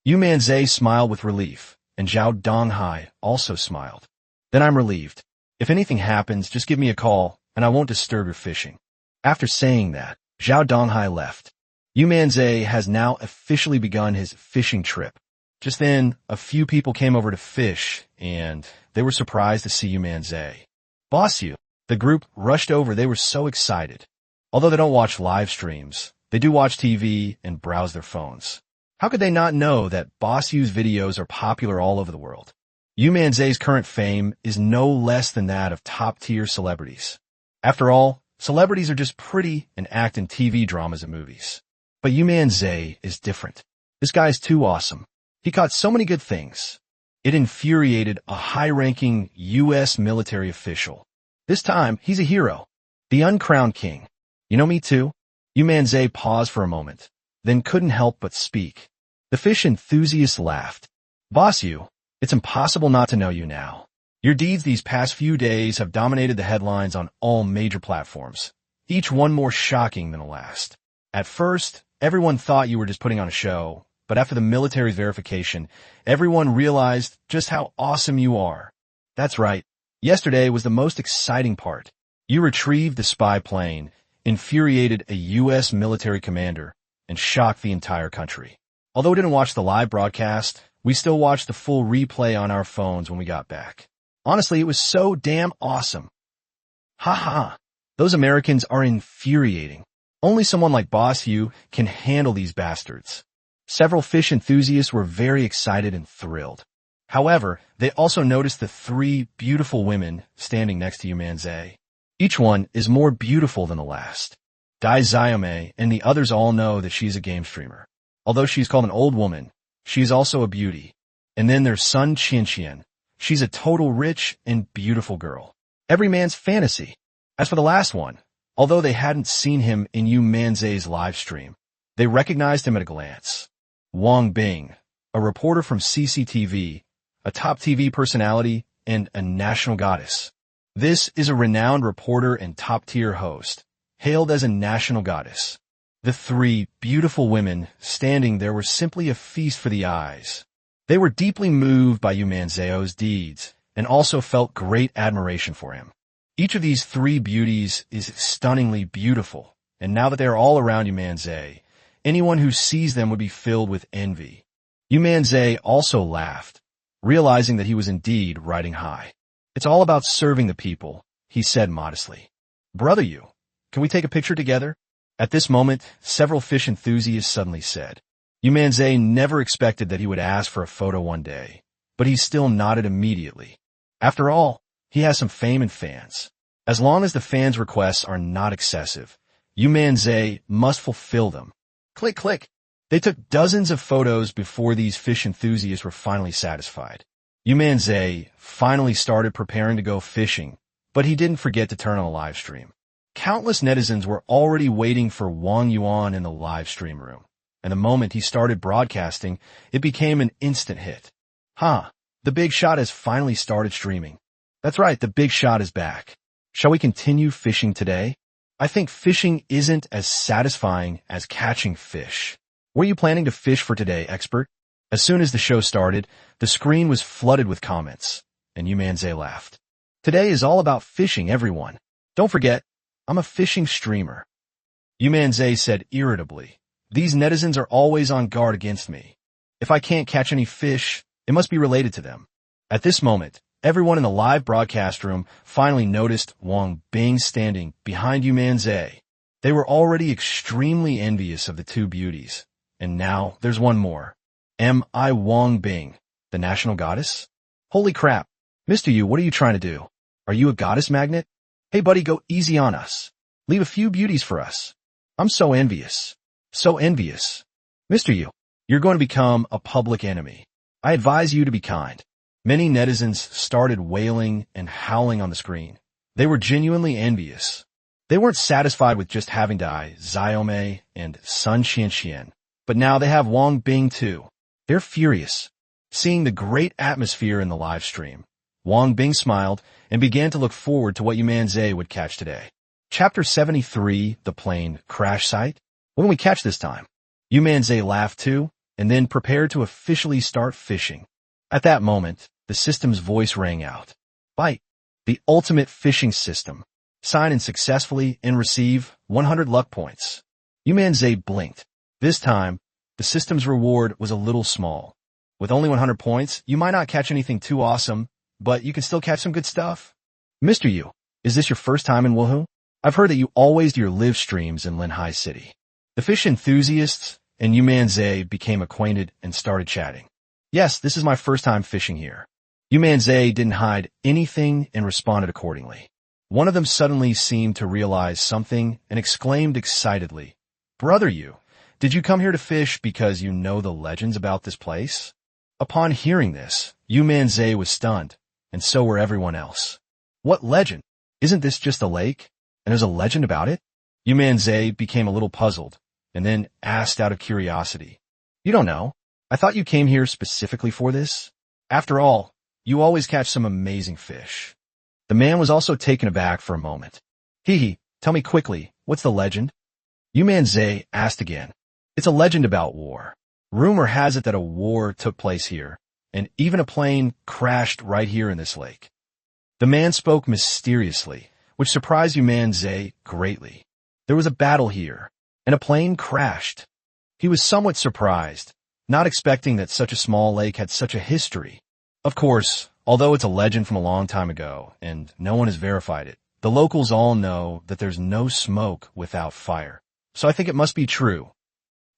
Yu Manzai smiled with relief, and Zhao Donghai also smiled. "Then I'm relieved. If anything happens, just give me a call, and I won't disturb your fishing." After saying that, Zhao Donghai left. Yu Manzai has now officially begun his fishing trip. Just then, a few people came over to fish, and they were surprised to see Yu Manzai. "Boss Yu." The group rushed over. They were so excited. Although they don't watch live streams, they do watch TV and browse their phones. How could they not know that Boss Yu's videos are popular all over the world? Yu Manzai's current fame is no less than that of top-tier celebrities. After all, celebrities are just pretty and act in TV dramas and movies. But Yu Manzai is different. This guy's too awesome. He caught so many good things. It infuriated a high-ranking U.S. military official. This time, he's a hero. The uncrowned king. "You know me too?" Yu Manzai paused for a moment, then couldn't help but speak. The fish enthusiast laughed. "Boss Yu, it's impossible not to know you now. Your deeds these past few days have dominated the headlines on all major platforms, each one more shocking than the last. At first, everyone thought you were just putting on a show, but after the military's verification, everyone realized just how awesome you are." "That's right. Yesterday was the most exciting part. You retrieved the spy plane, infuriated a U.S. military commander, and shocked the entire country. Although we didn't watch the live broadcast, we still watched the full replay on our phones when we got back. Honestly, it was so damn awesome." "Ha ha. Those Americans are infuriating. Only someone like Boss Yu can handle these bastards." Several fish enthusiasts were very excited and thrilled. However, they also noticed the 3 beautiful women standing next to Yu Manzai. Each one is more beautiful than the last. Dai Xiaomei and the others all know that she's a game streamer. Although she's called an old woman, she's also a beauty. And then there's Sun Qianqian. She's a total rich and beautiful girl. Every man's fantasy. As for the last one, although they hadn't seen him in Yu Manzai's live stream, they recognized him at a glance. Wang Bing, a reporter from CCTV, a top TV personality, and a national goddess. This is a renowned reporter and top-tier host, hailed as a national goddess. The 3 beautiful women standing there were simply a feast for the eyes. They were deeply moved by Yu Manzai's deeds and also felt great admiration for him. Each of these 3 beauties is stunningly beautiful, and now that they are all around Yu Manzai, anyone who sees them would be filled with envy. Yu Manzai also laughed, realizing that he was indeed riding high. "It's all about serving the people," he said modestly. "Brother Yu, Can we take a picture together? At this moment, several fish enthusiasts suddenly said. Yu Manzai never expected that he would ask for a photo one day, but he still nodded immediately. After all, he has some fame and fans. As long as the fans' requests are not excessive, Yu Manzai must fulfill them. Click, click. They took dozens of photos before these fish enthusiasts were finally satisfied. Yu Manzai finally started preparing to go fishing, but he didn't forget to turn on a live stream. Countless netizens were already waiting for Wang Yuan in the live stream room, and the moment he started broadcasting, it became an instant hit. The big shot has finally started streaming. That's right, the big shot is back. Shall we continue fishing today? I think fishing isn't as satisfying as catching fish. Were you planning to fish for today, expert? As soon as the show started, the screen was flooded with comments, and Yu Manzai laughed. Today is all about fishing, everyone. Don't forget, I'm a fishing streamer. Yu Manzai said irritably, these netizens are always on guard against me. If I can't catch any fish, it must be related to them. At this moment, everyone in the live broadcast room finally noticed Wang Bing standing behind Yu Manzai. They were already extremely envious of the two beauties. And now there's one more. Am I Wang Bing, the national goddess? Holy crap. Mr. Yu, what are you trying to do? Are you a goddess magnet? Hey buddy, go easy on us. Leave a few beauties for us. I'm so envious. So envious. Mr. Yu, you're going to become a public enemy. I advise you to be kind. Many netizens started wailing and howling on the screen. They were genuinely envious. They weren't satisfied with just having Dai, Xiaomei, and Sun Qianxian. But now they have Wang Bing too. They're furious. Seeing the great atmosphere in the live stream, Wang Bing smiled and began to look forward to what Yu Manzai would catch today. Chapter 73, The Plane Crash Site. What can we catch this time? Yu Manzai laughed too, and then prepared to officially start fishing. At that moment, the system's voice rang out. Bite, the ultimate fishing system. Sign in successfully and receive 100 luck points. Yu Manzai blinked. This time, the system's reward was a little small. With only 100 points, you might not catch anything too awesome, but you can still catch some good stuff. Mr. Yu, is this your first time in Wuhu? I've heard that you always do your live streams in Linhai City. The fish enthusiasts and Yu Manzai became acquainted and started chatting. Yes, this is my first time fishing here. Yu Manzai didn't hide anything and responded accordingly. One of them suddenly seemed to realize something and exclaimed excitedly, Brother Yu, did you come here to fish because you know the legends about this place? Upon hearing this, Yu Manzai was stunned, and so were everyone else. What legend? Isn't this just a lake? And there's a legend about it? Yu Manzai became a little puzzled, and then asked out of curiosity. You don't know? I thought you came here specifically for this. After all, you always catch some amazing fish. The man was also taken aback for a moment. Hee, tell me quickly, what's the legend? Yu Manzai asked again. It's a legend about war. Rumor has it that a war took place here, and even a plane crashed right here in this lake. The man spoke mysteriously, which surprised Yu Manzai greatly. There was a battle here, and a plane crashed. He was somewhat surprised, not expecting that such a small lake had such a history. Of course, although it's a legend from a long time ago, and no one has verified it, the locals all know that there's no smoke without fire. So I think it must be true.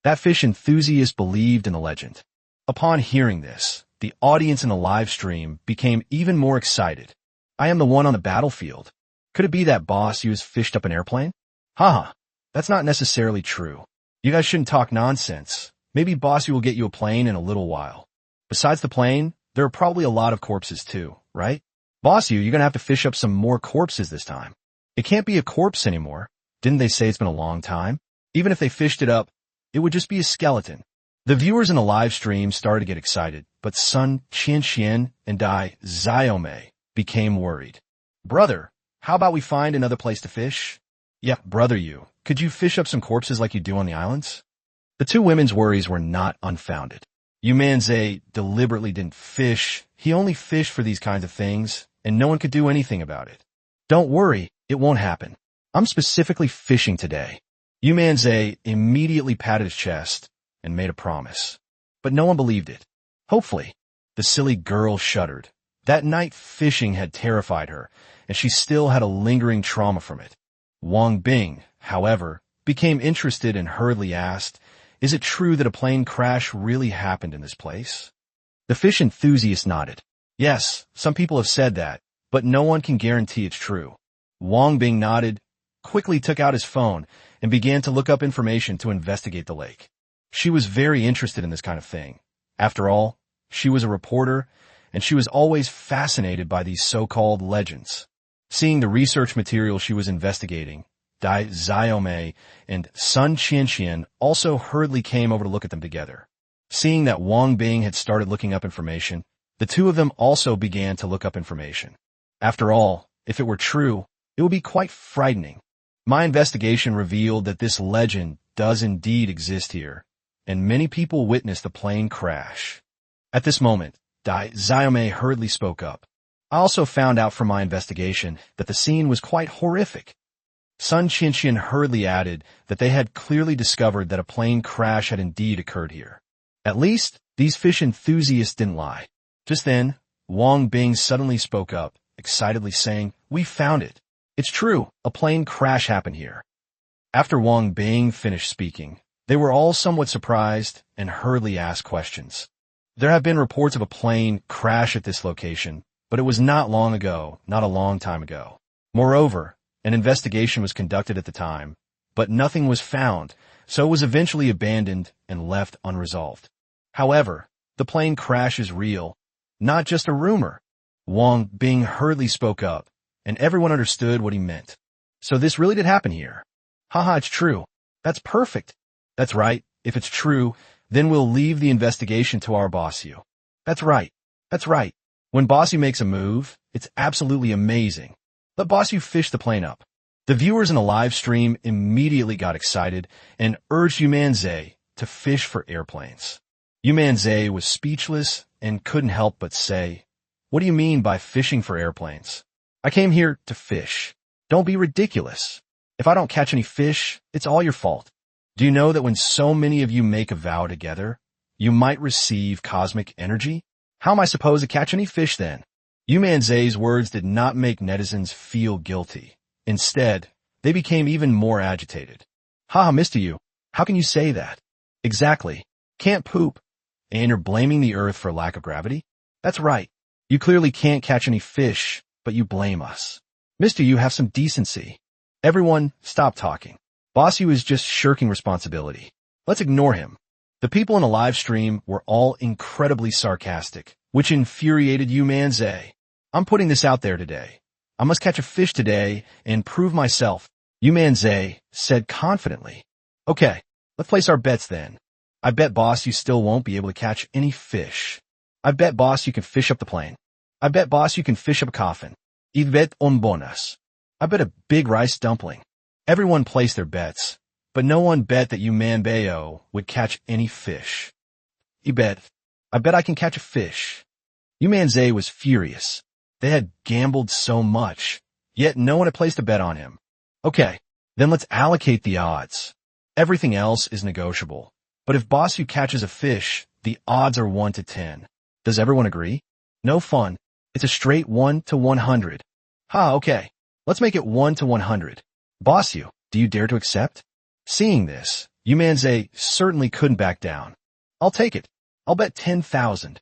That fish enthusiast believed in the legend. Upon hearing this, the audience in the live stream became even more excited. I am the one on the battlefield. Could it be that boss Yu has fished up an airplane? That's not necessarily true. You guys shouldn't talk nonsense. Maybe boss Yu will get you a plane in a little while. Besides the plane, there are probably a lot of corpses too, right? Boss Yu, you're gonna have to fish up some more corpses this time. It can't be a corpse anymore. Didn't they say it's been a long time? Even if they fished it up, it would just be a skeleton. The viewers in the live stream started to get excited, but Sun Qianxian and Dai Xiaomei became worried. Brother, how about we find another place to fish? Yeah, brother Yu, could you fish up some corpses like you do on the islands? The two women's worries were not unfounded. Yu Manzai deliberately didn't fish. He only fished for these kinds of things, and no one could do anything about it. Don't worry, it won't happen. I'm specifically fishing today. Yu Manzai immediately patted his chest and made a promise. But no one believed it. Hopefully, the silly girl shuddered. That night fishing had terrified her, and she still had a lingering trauma from it. Wang Bing, however, became interested and hurriedly asked, "Is it true that a plane crash really happened in this place?" The fish enthusiast nodded. "Yes, some people have said that, but no one can guarantee it's true." Wang Bing nodded, quickly took out his phone, and began to look up information to investigate the lake. She was very interested in this kind of thing. After all, she was a reporter, and she was always fascinated by these so-called legends. Seeing the research material she was investigating, Dai Xiaomei and Sun Qianqian also hurriedly came over to look at them together. Seeing that Wang Bing had started looking up information, the two of them also began to look up information. After all, if it were true, it would be quite frightening. My investigation revealed that this legend does indeed exist here, and many people witnessed the plane crash. At this moment, Dai Xiaomei hurriedly spoke up. I also found out from my investigation that the scene was quite horrific. Sun Qianqian hurriedly added that they had clearly discovered that a plane crash had indeed occurred here. At least, these fish enthusiasts didn't lie. Just then, Wang Bing suddenly spoke up, excitedly saying, "We found it. It's true, a plane crash happened here." After Wang Bing finished speaking, they were all somewhat surprised and hurriedly asked questions. There have been reports of a plane crash at this location, but it was not long ago, not a long time ago. Moreover, an investigation was conducted at the time, but nothing was found, so it was eventually abandoned and left unresolved. However, the plane crash is real, not just a rumor. Wang Bing hurriedly spoke up, and everyone understood what he meant. "So this really did happen here." "Haha, it's true. That's perfect." "That's right. If it's true, then we'll leave the investigation to our boss Yu." "That's right. That's right. When boss Yu makes a move, it's absolutely amazing. Let boss Yu fish the plane up." The viewers in the live stream immediately got excited and urged Yu Manzai to fish for airplanes. Yu Manzai was speechless and couldn't help but say, "What do you mean by fishing for airplanes? I came here to fish. Don't be ridiculous. If I don't catch any fish, it's all your fault. Do you know that when so many of you make a vow together, you might receive cosmic energy? How am I supposed to catch any fish then?" Yu Manzai's words did not make netizens feel guilty. Instead, they became even more agitated. "Haha, Mr. Yu, how can you say that?" "Exactly. Can't poop. And you're blaming the earth for lack of gravity?" "That's right. You clearly can't catch any fish, but you blame us. Mr. Yu, have some decency. Everyone, stop talking. Boss Yu is just shirking responsibility. Let's ignore him." The people in the live stream were all incredibly sarcastic, which infuriated Yu Manzai. "I'm putting this out there today. I must catch a fish today and prove myself," Yu Manzai said confidently. "Okay, let's place our bets then. I bet boss you still won't be able to catch any fish. I bet boss you can fish up the plane. I bet boss you can fish up a coffin. I bet un bonus. I bet a big rice dumpling." Everyone placed their bets, but no one bet that Yu Manbao would catch any fish. I bet I can catch a fish." Yu Manzai was furious. They had gambled so much, yet no one had placed a bet on him. "Okay, then let's allocate the odds. Everything else is negotiable. But if boss Yu catches a fish, the odds are 1 to 10. Does everyone agree? No fun. It's a straight 1 to 100. Okay. Let's make it 1 to 100. Boss Yu, do you dare to accept?" Seeing this, Yu Manzai certainly couldn't back down. "I'll take it. I'll bet 10,000.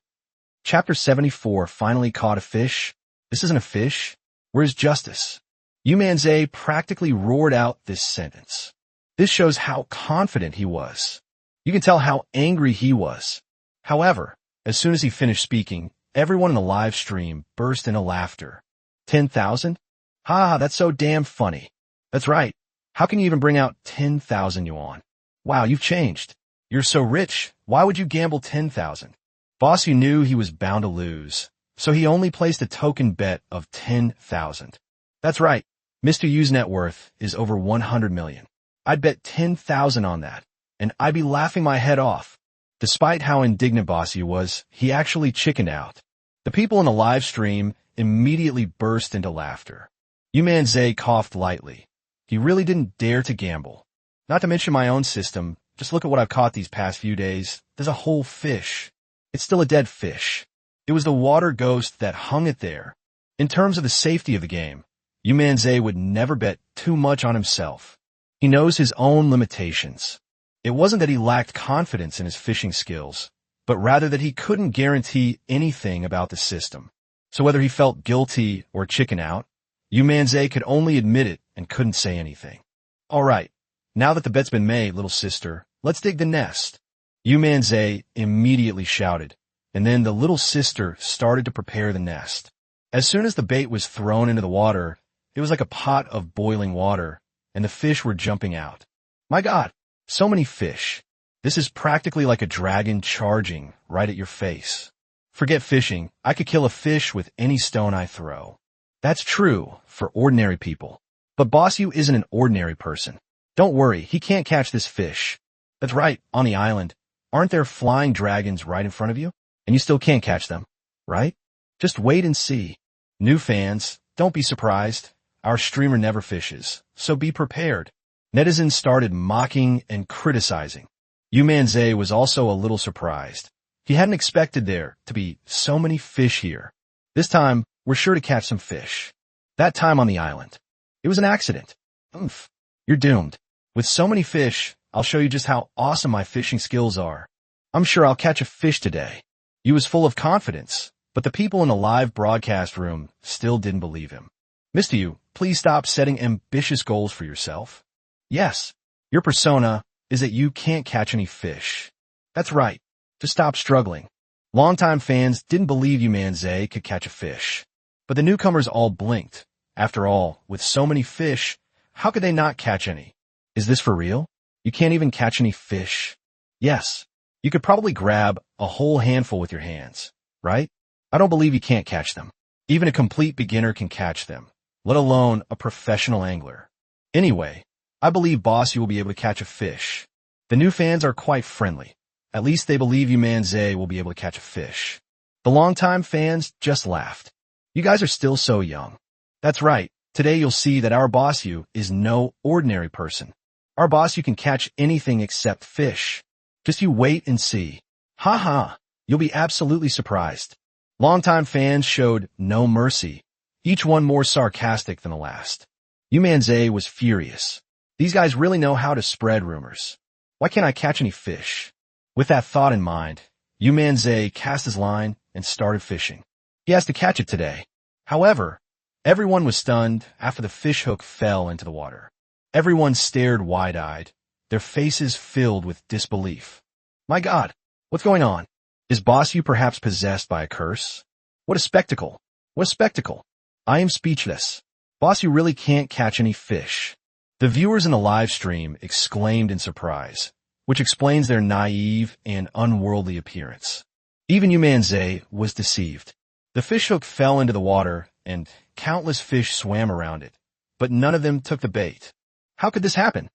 Chapter 74 finally caught a fish. This isn't a fish. Where's justice? Yu Manzai practically roared out this sentence. This shows how confident he was. You can tell how angry he was. However, as soon as he finished speaking, everyone in the live stream burst into laughter. 10,000? That's so damn funny. That's right. How can you even bring out 10,000 yuan? Wow, you've changed. You're so rich. Why would you gamble 10,000? Boss Yu knew he was bound to lose, so he only placed a token bet of 10,000. That's right. Mr. Yu's net worth is over 100 million. I'd bet 10,000 on that, and I'd be laughing my head off. Despite how indignant Boss Yu was, he actually chickened out. The people in the live stream immediately burst into laughter. Yu Manzai coughed lightly. He really didn't dare to gamble. Not to mention my own system. Just look at what I've caught these past few days. There's a whole fish. It's still a dead fish. It was the water ghost that hung it there. In terms of the safety of the game, Yu Manzai would never bet too much on himself. He knows his own limitations. It wasn't that he lacked confidence in his fishing skills, but rather that he couldn't guarantee anything about the system. So whether he felt guilty or chicken out, Yu Manzai could only admit it and couldn't say anything. All right, now that the bet's been made, little sister, let's dig the nest. Yu Manzai immediately shouted, and then the little sister started to prepare the nest. As soon as the bait was thrown into the water, it was like a pot of boiling water, and the fish were jumping out. My God, so many fish. This is practically like a dragon charging right at your face. Forget fishing, I could kill a fish with any stone I throw. That's true for ordinary people. But Boss Yu isn't an ordinary person. Don't worry, he can't catch this fish. That's right, on the island. Aren't there flying dragons right in front of you? And you still can't catch them, right? Just wait and see. New fans, don't be surprised. Our streamer never fishes, so be prepared. Netizens started mocking and criticizing. Yu Manzai was also a little surprised. He hadn't expected there to be so many fish here. This time, we're sure to catch some fish. That time on the island, it was an accident. Oomph. You're doomed. With so many fish, I'll show you just how awesome my fishing skills are. I'm sure I'll catch a fish today. Yu was full of confidence, but the people in the live broadcast room still didn't believe him. Mr. Yu, please stop setting ambitious goals for yourself. Yes, your persona is that you can't catch any fish. That's right. Just stop struggling. Longtime fans didn't believe Yu Manzai could catch a fish. But the newcomers all blinked. After all, with so many fish, how could they not catch any? Is this for real? You can't even catch any fish? Yes. You could probably grab a whole handful with your hands, right? I don't believe you can't catch them. Even a complete beginner can catch them, let alone a professional angler. Anyway, I believe Boss Yu will be able to catch a fish. The new fans are quite friendly. At least they believe Yu Manzai will be able to catch a fish. The longtime fans just laughed. You guys are still so young. That's right. Today you'll see that our Boss Yu is no ordinary person. Our Boss Yu can catch anything except fish. Just you wait and see. Ha ha. You'll be absolutely surprised. Longtime fans showed no mercy, each one more sarcastic than the last. Yu Manzai was furious. These guys really know how to spread rumors. Why can't I catch any fish? With that thought in mind, Yu Manzai cast his line and started fishing. He has to catch it today. However, everyone was stunned after the fish hook fell into the water. Everyone stared wide-eyed, their faces filled with disbelief. My God, what's going on? Is Boss Yu perhaps possessed by a curse? What a spectacle! What a spectacle! I am speechless. Boss Yu really can't catch any fish. The viewers in the live stream exclaimed in surprise, which explains their naive and unworldly appearance. Even Yu Manzai was deceived. The fish hook fell into the water, and countless fish swam around it, but none of them took the bait. How could this happen?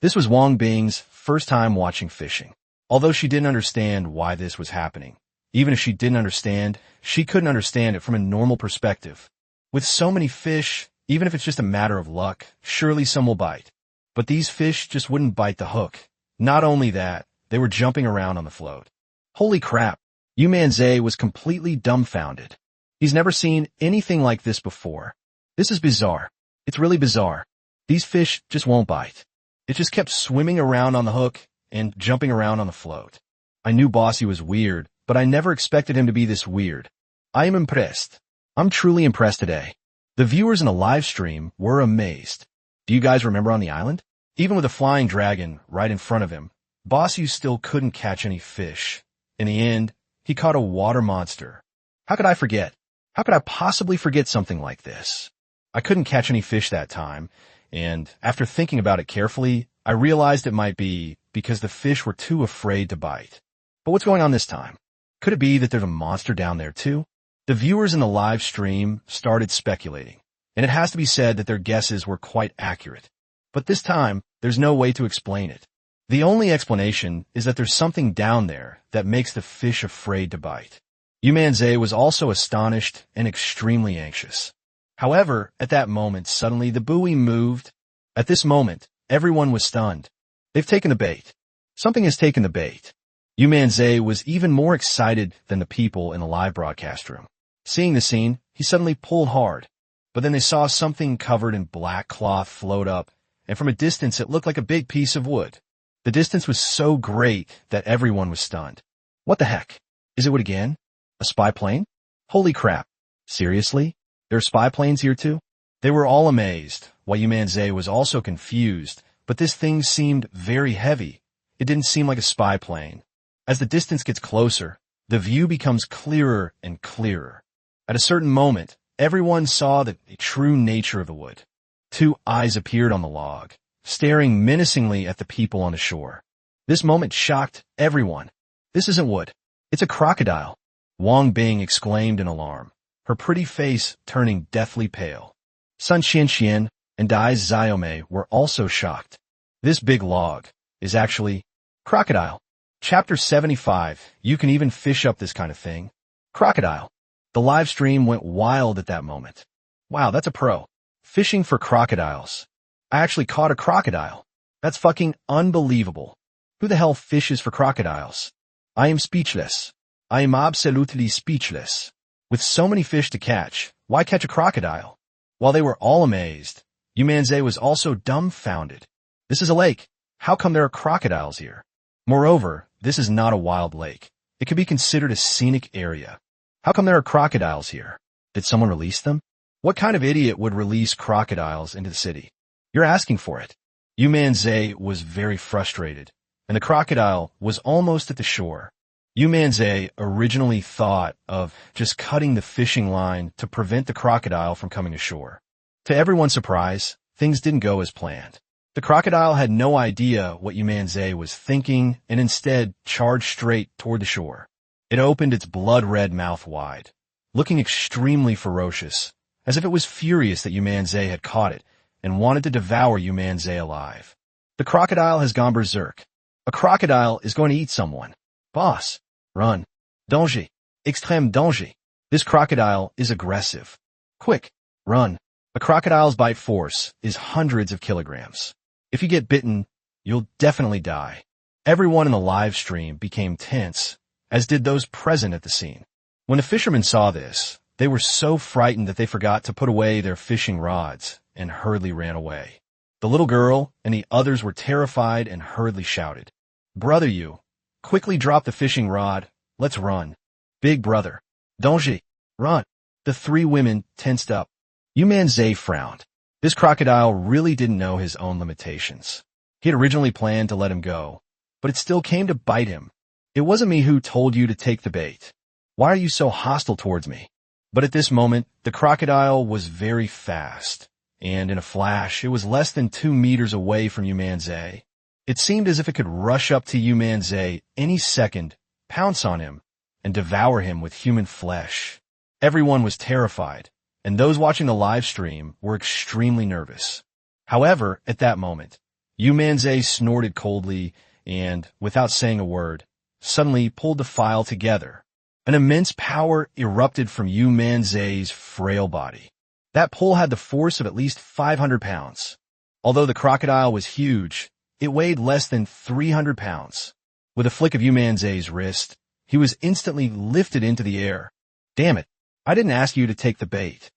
This was Wang Bing's first time watching fishing. Although she didn't understand why this was happening, even if she didn't understand, she couldn't understand it from a normal perspective. With so many fish, even if it's just a matter of luck, surely some will bite. But these fish just wouldn't bite the hook. Not only that, they were jumping around on the float. Holy crap! Yu Manzai was completely dumbfounded. He's never seen anything like this before. This is bizarre. It's really bizarre. These fish just won't bite. It just kept swimming around on the hook and jumping around on the float. I knew Boss Yu was weird, but I never expected him to be this weird. I am impressed. I'm truly impressed today. The viewers in the live stream were amazed. Do you guys remember on the island? Even with a flying dragon right in front of him, Boss Yu still couldn't catch any fish. In the end, he caught a water monster. How could I forget? How could I possibly forget something like this? I couldn't catch any fish that time, and after thinking about it carefully, I realized it might be because the fish were too afraid to bite. But what's going on this time? Could it be that there's a monster down there too? The viewers in the live stream started speculating, and it has to be said that their guesses were quite accurate. But this time, there's no way to explain it. The only explanation is that there's something down there that makes the fish afraid to bite. Yu Manzai was also astonished and extremely anxious. However, at that moment, suddenly the buoy moved. At this moment, everyone was stunned. They've taken the bait. Something has taken the bait. Yu Manzai was even more excited than the people in the live broadcast room. Seeing the scene, he suddenly pulled hard. But then they saw something covered in black cloth float up, and from a distance it looked like a big piece of wood. The distance was so great that everyone was stunned. What the heck? Is it wood again? A spy plane? Holy crap. Seriously? There are spy planes here too? They were all amazed, while Yu Manzai was also confused, but this thing seemed very heavy. It didn't seem like a spy plane. As the distance gets closer, the view becomes clearer and clearer. At a certain moment, everyone saw the true nature of the wood. Two eyes appeared on the log, staring menacingly at the people on the shore. This moment shocked everyone. This isn't wood. It's a crocodile. Wang Bing exclaimed in alarm, her pretty face turning deathly pale. Sun Xianxian and Dai Xiaomei were also shocked. This big log is actually crocodile. Chapter 75. You can even fish up this kind of thing. Crocodile. The live stream went wild at that moment. Wow, that's a pro. Fishing for crocodiles. I actually caught a crocodile. That's fucking unbelievable. Who the hell fishes for crocodiles? I am speechless. I am absolutely speechless. With so many fish to catch, why catch a crocodile? While they were all amazed, Yu Manzai was also dumbfounded. This is a lake. How come there are crocodiles here? Moreover, this is not a wild lake. It could be considered a scenic area. How come there are crocodiles here? Did someone release them? What kind of idiot would release crocodiles into the city? You're asking for it. Yu Manzai was very frustrated, and the crocodile was almost at the shore. Yu Manzai originally thought of just cutting the fishing line to prevent the crocodile from coming ashore. To everyone's surprise, things didn't go as planned. The crocodile had no idea what Yu Manzai was thinking and instead charged straight toward the shore. It opened its blood-red mouth wide, looking extremely ferocious, as if it was furious that Yu Manzai had caught it and wanted to devour Yu Manzai alive. The crocodile has gone berserk. A crocodile is going to eat someone. Boss, run. Danger. Extreme danger. This crocodile is aggressive. Quick, run. A crocodile's bite force is hundreds of kilograms. If you get bitten, you'll definitely die. Everyone in the live stream became tense, as did those present at the scene. When the fishermen saw this, they were so frightened that they forgot to put away their fishing rods and hurriedly ran away. The little girl and the others were terrified and hurriedly shouted, "Brother Yu, quickly drop the fishing rod. Let's run. Big brother. Danger. Run." The three women tensed up. Yu Manzai frowned. This crocodile really didn't know his own limitations. He had originally planned to let him go, but it still came to bite him. It wasn't me who told you to take the bait. Why are you so hostile towards me? But at this moment, the crocodile was very fast, and in a flash, it was less than 2 meters away from Yu Manzai. It seemed as if it could rush up to Yu Manzai any second, pounce on him, and devour him with human flesh. Everyone was terrified, and those watching the live stream were extremely nervous. However, at that moment, Yu Manzai snorted coldly and, without saying a word, suddenly pulled the file together. An immense power erupted from Yu Manzai's frail body. That pull had the force of at least 500 pounds. Although the crocodile was huge, it weighed less than 300 pounds. With a flick of Yu Manzai's wrist, he was instantly lifted into the air. Damn it, I didn't ask you to take the bait.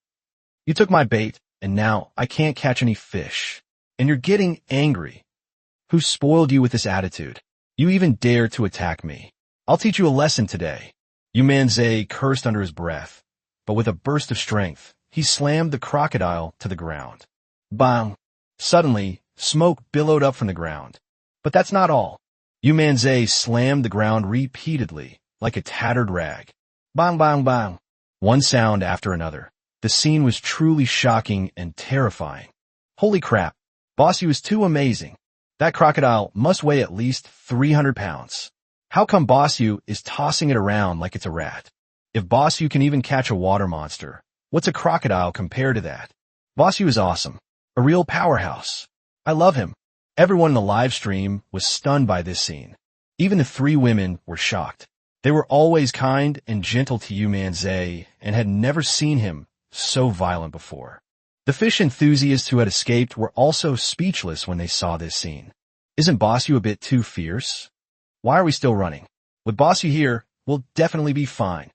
You took my bait, and now I can't catch any fish. And you're getting angry. Who spoiled you with this attitude? You even dare to attack me. I'll teach you a lesson today. Yu Manzai cursed under his breath, but with a burst of strength, he slammed the crocodile to the ground. Bang! Suddenly, smoke billowed up from the ground. But that's not all. Yu Manzai slammed the ground repeatedly, like a tattered rag. Bang, bang, bang. One sound after another. The scene was truly shocking and terrifying. Holy crap. Boss Yu is too amazing. That crocodile must weigh at least 300 pounds. How come Boss Yu is tossing it around like it's a rat? If Boss Yu can even catch a water monster, what's a crocodile compared to that? Boss Yu is awesome. A real powerhouse. I love him. Everyone in the live stream was stunned by this scene. Even the three women were shocked. They were always kind and gentle to Yu Manzai and had never seen him so violent before. The fish enthusiasts who had escaped were also speechless when they saw this scene. Isn't Boss Yu a bit too fierce? Why are we still running? With Boss Yu here, we'll definitely be fine.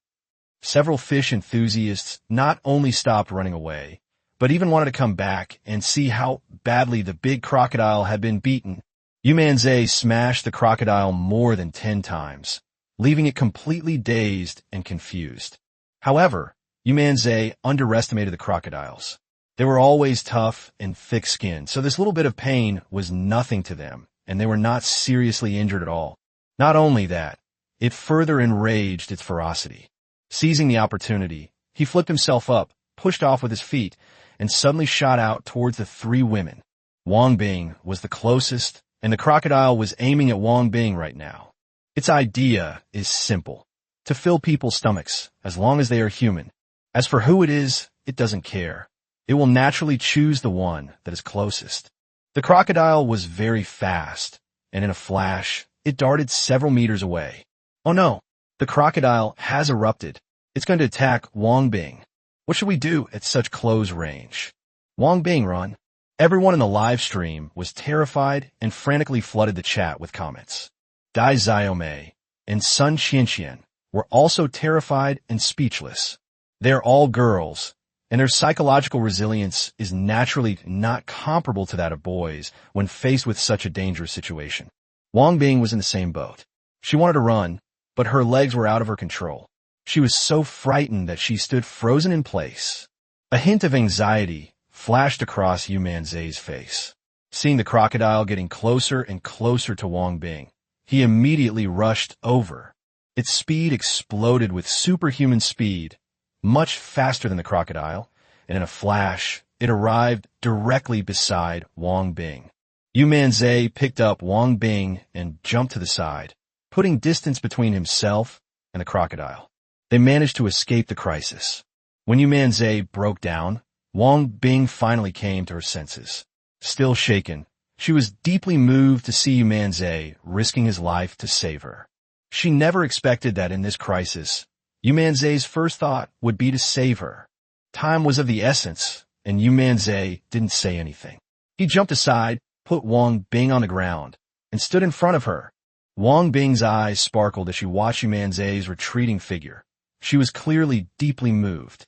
Several fish enthusiasts not only stopped running away, but even wanted to come back and see how badly the big crocodile had been beaten. Yu Manzai smashed the crocodile more than 10 times, leaving it completely dazed and confused. However, Yu Manzai underestimated the crocodiles. They were always tough and thick-skinned, so this little bit of pain was nothing to them, and they were not seriously injured at all. Not only that, it further enraged its ferocity. Seizing the opportunity, he flipped himself up, pushed off with his feet, and suddenly shot out towards the 3 women. Wang Bing was the closest, and the crocodile was aiming at Wang Bing right now. Its idea is simple: to fill people's stomachs, as long as they are human. As for who it is, it doesn't care. It will naturally choose the one that is closest. The crocodile was very fast, and in a flash, it darted several meters away. Oh no, the crocodile has erupted. It's going to attack Wang Bing. What should we do at such close range? Wang Bing, run. Everyone in the live stream was terrified and frantically flooded the chat with comments. Dai Xiaomei and Sun Qianqian were also terrified and speechless. They're all girls, and their psychological resilience is naturally not comparable to that of boys when faced with such a dangerous situation. Wang Bing was in the same boat. She wanted to run, but her legs were out of her control. She was so frightened that she stood frozen in place. A hint of anxiety flashed across Yu Manzai's face. Seeing the crocodile getting closer and closer to Wang Bing, he immediately rushed over. Its speed exploded with superhuman speed, much faster than the crocodile, and in a flash, it arrived directly beside Wang Bing. Yu Manzai picked up Wang Bing and jumped to the side, putting distance between himself and the crocodile. They managed to escape the crisis. When Yu Manzai broke down, Wang Bing finally came to her senses. Still shaken, she was deeply moved to see Yu Manzai risking his life to save her. She never expected that in this crisis, Yu Manzai's first thought would be to save her. Time was of the essence, and Yu Manzai didn't say anything. He jumped aside, put Wang Bing on the ground, and stood in front of her. Wang Bing's eyes sparkled as she watched Yu Manzai's retreating figure. She was clearly deeply moved.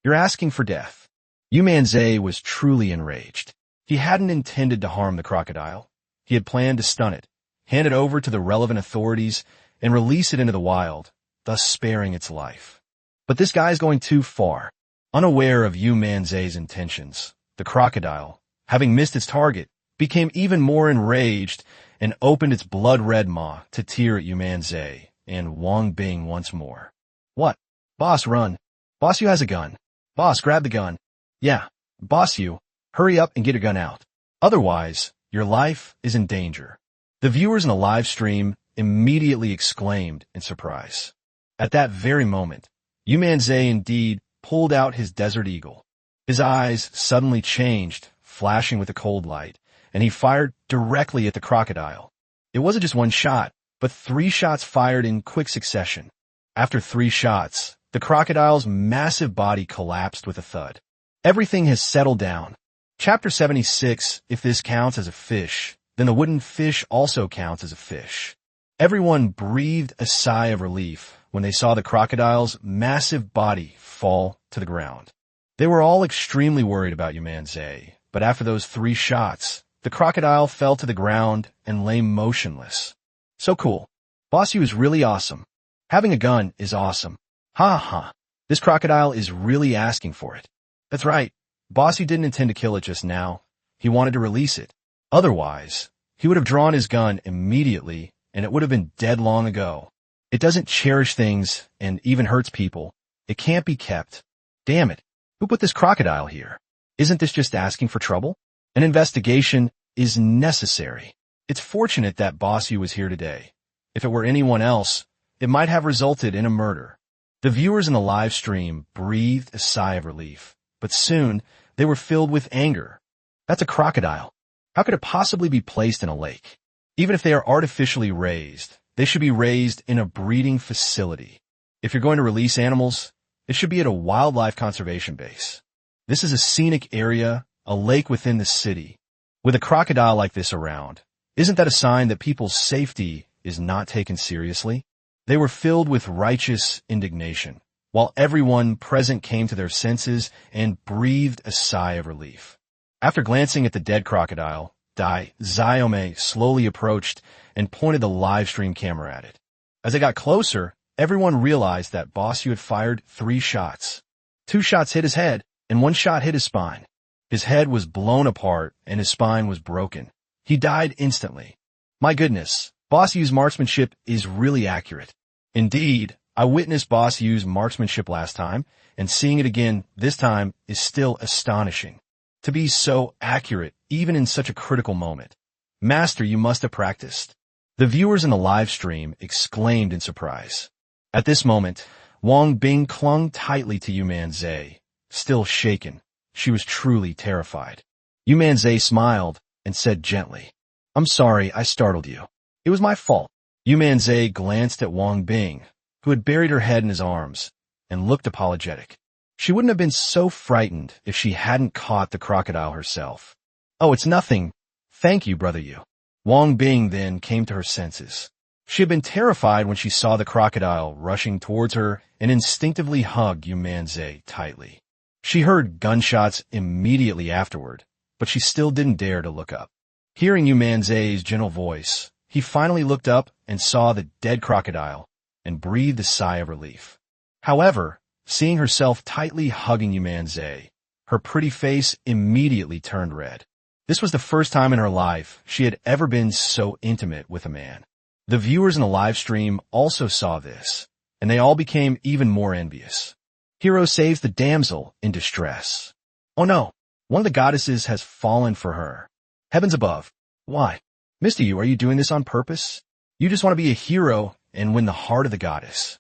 You're asking for death. Yu Manzai was truly enraged. He hadn't intended to harm the crocodile. He had planned to stun it, hand it over to the relevant authorities, and release it into the wild, thus sparing its life. But this guy's going too far. Unaware of Yu Manzai's intentions, the crocodile, having missed its target, became even more enraged and opened its blood-red maw to tear at Yu Manzai and Wang Bing once more. What? Boss, run. Boss, Yu has a gun. Boss, grab the gun. Yeah, Boss, Yu, hurry up and get your gun out. Otherwise, your life is in danger. The viewers in the live stream immediately exclaimed in surprise. At that very moment, Yu Manzai indeed pulled out his Desert Eagle. His eyes suddenly changed, flashing with a cold light, and he fired directly at the crocodile. It wasn't just one shot, but 3 shots fired in quick succession. After 3 shots, the crocodile's massive body collapsed with a thud. Everything has settled down. Chapter 76, if this counts as a fish, then the wooden fish also counts as a fish. Everyone breathed a sigh of relief when they saw the crocodile's massive body fall to the ground. They were all extremely worried about Yu Manzai, but after those 3 shots, the crocodile fell to the ground and lay motionless. So cool. Boss Yu is really awesome. Having a gun is awesome. Ha ha. This crocodile is really asking for it. That's right. Boss Yu didn't intend to kill it just now. He wanted to release it. Otherwise, he would have drawn his gun immediately and it would have been dead long ago. It doesn't cherish things and even hurts people. It can't be kept. Damn it. Who put this crocodile here? Isn't this just asking for trouble? An investigation is necessary. It's fortunate that Boss Yu was here today. If it were anyone else, it might have resulted in a murder. The viewers in the live stream breathed a sigh of relief, but soon they were filled with anger. That's a crocodile. How could it possibly be placed in a lake? Even if they are artificially raised, they should be raised in a breeding facility. If you're going to release animals, it should be at a wildlife conservation base. This is a scenic area, a lake within the city. With a crocodile like this around, isn't that a sign that people's safety is not taken seriously? They were filled with righteous indignation. while everyone present came to their senses and breathed a sigh of relief. After glancing at the dead crocodile, Dai Xiaomei slowly approached and pointed the live stream camera at it. As they got closer, everyone realized that Boss Yu had fired 3 shots. 2 shots hit his head, and 1 shot hit his spine. His head was blown apart, and his spine was broken. He died instantly. My goodness, Boss Yu's marksmanship is really accurate. Indeed, I witnessed Boss Yu's marksmanship last time, and seeing it again this time is still astonishing. To be so accurate, even in such a critical moment. Master, you must have practiced. The viewers in the live stream exclaimed in surprise. At this moment, Wang Bing clung tightly to Yu Manzai. Still shaken, she was truly terrified. Yu Manzai smiled and said gently, "I'm sorry I startled you. It was my fault." Yu Manzai glanced at Wang Bing, who had buried her head in his arms, and looked apologetic. She wouldn't have been so frightened if she hadn't caught the crocodile herself. "Oh, it's nothing. Thank you, Brother Yu." Wang Bing then came to her senses. She had been terrified when she saw the crocodile rushing towards her and instinctively hugged Yu Manzai tightly. She heard gunshots immediately afterward, but she still didn't dare to look up. Hearing Yu Manzai's gentle voice, he finally looked up and saw the dead crocodile and breathed a sigh of relief. However, seeing herself tightly hugging Yu Manzai, her pretty face immediately turned red. This was the first time in her life she had ever been so intimate with a man. The viewers in the live stream also saw this, and they all became even more envious. Hero saves the damsel in distress. Oh no, one of the goddesses has fallen for her. Heavens above. Why? Mr. Yu, are you doing this on purpose? You just want to be a hero and win the heart of the goddess.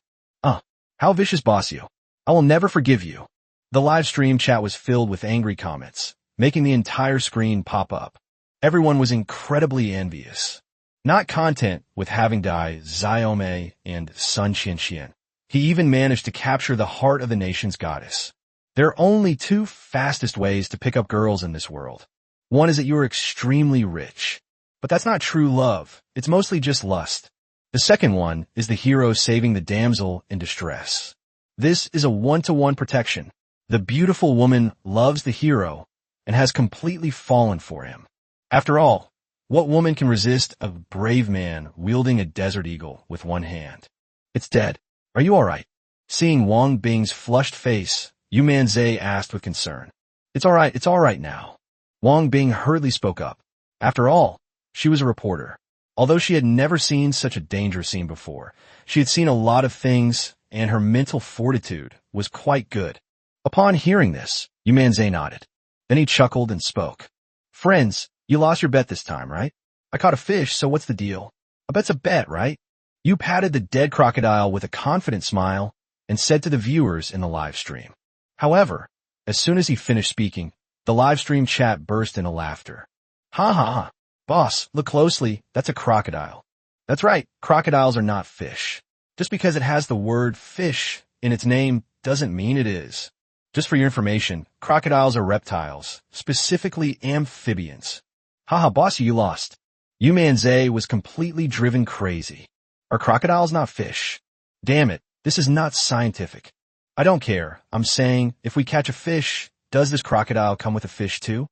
How vicious, Boss Yu. I will never forgive you. The live stream chat was filled with angry comments, making the entire screen pop up. Everyone was incredibly envious. Not content with having Dai Xiaomei and Sun Qianxian, he even managed to capture the heart of the nation's goddess. There are only 2 fastest ways to pick up girls in this world. One is that you are extremely rich. But that's not true love. It's mostly just lust. The second one is the hero saving the damsel in distress. This is a 1-to-1 protection. The beautiful woman loves the hero and has completely fallen for him. After all, what woman can resist a brave man wielding a desert eagle with one hand? It's dead. Are you all right? Seeing Wang Bing's flushed face, Yu Manzai asked with concern. It's all right now. Wang Bing hurriedly spoke up. After all, she was a reporter. Although she had never seen such a dangerous scene before, she had seen a lot of things, and her mental fortitude was quite good. Upon hearing this, Yu Manzai nodded. Then he chuckled and spoke. Friends, you lost your bet this time, right? I caught a fish, so what's the deal? A bet's a bet, right? You patted the dead crocodile with a confident smile and said to the viewers in the live stream. However, as soon as he finished speaking, the live stream chat burst into laughter. Ha ha ha. Boss, look closely, that's a crocodile. That's right, crocodiles are not fish. Just because it has the word fish in its name doesn't mean it is. Just for your information, crocodiles are reptiles, specifically amphibians. Haha, boss, you lost. Yu Manzai was completely driven crazy. Are crocodiles not fish? Damn it, this is not scientific. I don't care, I'm saying, if we catch a fish, does this crocodile come with a fish too?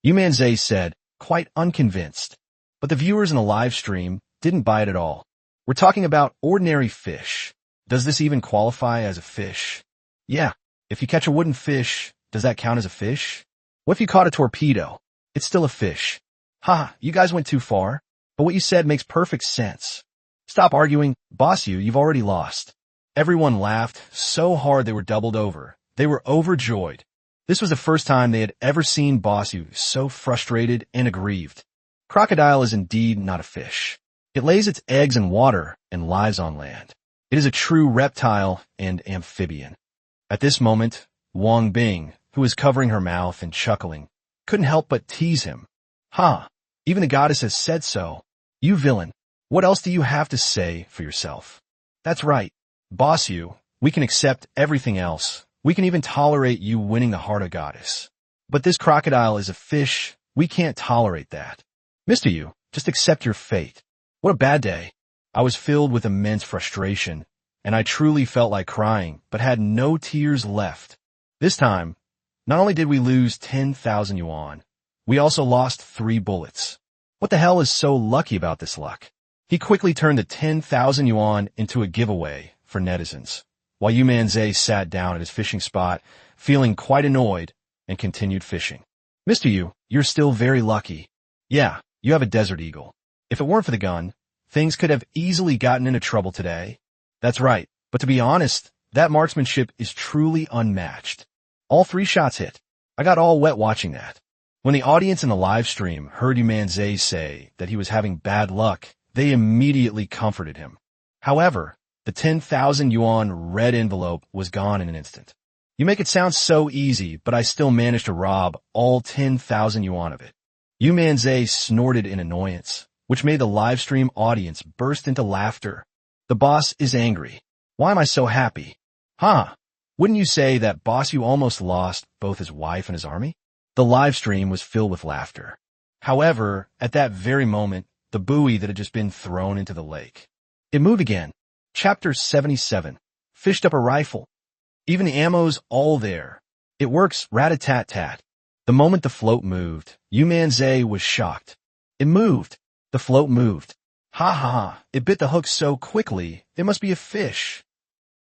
Yu Manzai said, quite unconvinced. But the viewers in the live stream didn't buy it at all. We're talking about ordinary fish. Does this even qualify as a fish? Yeah, if you catch a wooden fish, does that count as a fish? What if you caught a torpedo? It's still a fish. Ha, you guys went too far. But what you said makes perfect sense. Stop arguing, boss you've already lost. Everyone laughed so hard they were doubled over. They were overjoyed. This was the first time they had ever seen Boss Yu so frustrated and aggrieved. Crocodile is indeed not a fish. It lays its eggs in water and lives on land. It is a true reptile and amphibian. At this moment, Wang Bing, who was covering her mouth and chuckling, couldn't help but tease him. Ha! Even the goddess has said so. You villain, what else do you have to say for yourself? That's right, Boss Yu, we can accept everything else. We can even tolerate you winning the heart of goddess. But this crocodile is a fish. We can't tolerate that. Mr. Yu, just accept your fate. What a bad day. I was filled with immense frustration, and I truly felt like crying, but had no tears left. This time, not only did we lose 10,000 yuan, we also lost 3 bullets. What the hell is so lucky about this luck? He quickly turned the 10,000 yuan into a giveaway for netizens, while Yu Manzai sat down at his fishing spot, feeling quite annoyed, and continued fishing. Mr. Yu, you're still very lucky. Yeah, you have a Desert Eagle. If it weren't for the gun, things could have easily gotten into trouble today. That's right, but to be honest, that marksmanship is truly unmatched. All 3 shots hit. I got all wet watching that. When the audience in the live stream heard Yu Manzai say that he was having bad luck, they immediately comforted him. However, the 10,000 yuan red envelope was gone in an instant. You make it sound so easy, but I still managed to rob all 10,000 yuan of it. Yu Manzai snorted in annoyance, which made the live stream audience burst into laughter. The boss is angry. Why am I so happy? Huh? Wouldn't you say that boss Yu almost lost both his wife and his army? The live stream was filled with laughter. However, at that very moment, the buoy that had just been thrown into the lake. It moved again. Chapter 77. Fished up a rifle. Even the ammo's all there. It works rat-a-tat-tat. The moment the float moved, Yu Manzai was shocked. It moved. The float moved. Ha ha ha, it bit the hook so quickly, it must be a fish.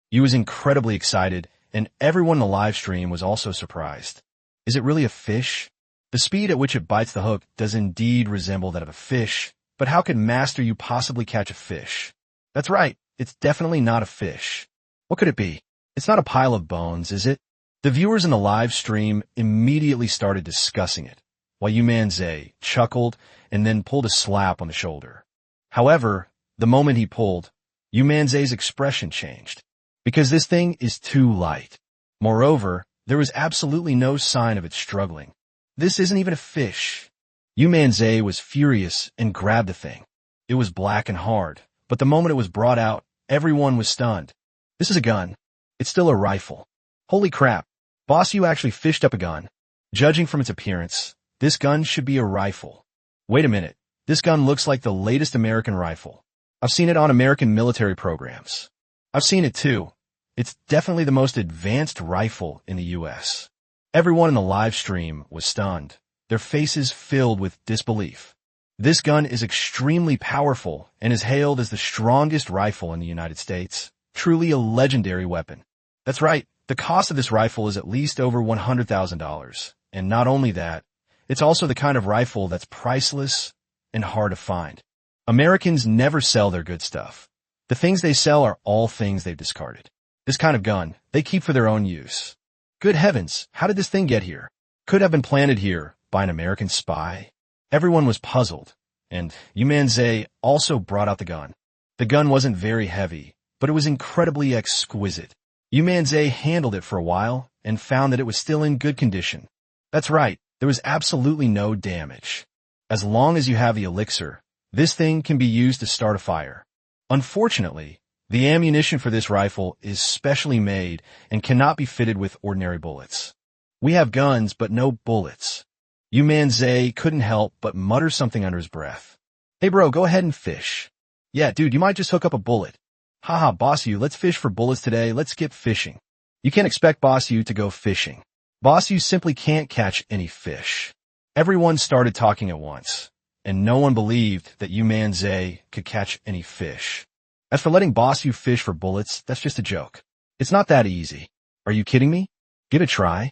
Yu was incredibly excited, and everyone in the live stream was also surprised. Is it really a fish? The speed at which it bites the hook does indeed resemble that of a fish, but how could Master Yu possibly catch a fish? That's right, it's definitely not a fish. What could it be? It's not a pile of bones, is it? The viewers in the live stream immediately started discussing it, while Yu Manzai chuckled and then pulled a slap on the shoulder. However, the moment he pulled, Yu Manzai's expression changed. Because this thing is too light. Moreover, there was absolutely no sign of it struggling. This isn't even a fish. Yu Manzai was furious and grabbed the thing. It was black and hard, but the moment it was brought out, everyone was stunned. This is a gun. It's still a rifle. Holy crap. Boss Yu actually fished up a gun. Judging from its appearance, this gun should be a rifle. Wait a minute. This gun looks like the latest American rifle. I've seen it on American military programs. I've seen it too. It's definitely the most advanced rifle in the US. Everyone in the live stream was stunned, their faces filled with disbelief. This gun is extremely powerful and is hailed as the strongest rifle in the United States. Truly a legendary weapon. That's right, the cost of this rifle is at least over $100,000. And not only that, it's also the kind of rifle that's priceless and hard to find. Americans never sell their good stuff. The things they sell are all things they've discarded. This kind of gun, they keep for their own use. Good heavens, how did this thing get here? Could have been planted here by an American spy? Everyone was puzzled, and Yu Manzai also brought out the gun. The gun wasn't very heavy, but it was incredibly exquisite. Yu Manzai handled it for a while and found that it was still in good condition. That's right, there was absolutely no damage. As long as you have the elixir, this thing can be used to start a fire. Unfortunately, the ammunition for this rifle is specially made and cannot be fitted with ordinary bullets. We have guns, but no bullets. Yu Manzai couldn't help but mutter something under his breath. Hey bro, go ahead and fish. Yeah, dude, you might just hook up a bullet. Haha, Boss Yu, let's fish for bullets today, let's skip fishing. You can't expect Boss Yu to go fishing. Boss Yu simply can't catch any fish. Everyone started talking at once, and no one believed that Yu Manzai could catch any fish. As for letting Boss Yu fish for bullets, that's just a joke. It's not that easy. Are you kidding me? Give it a try.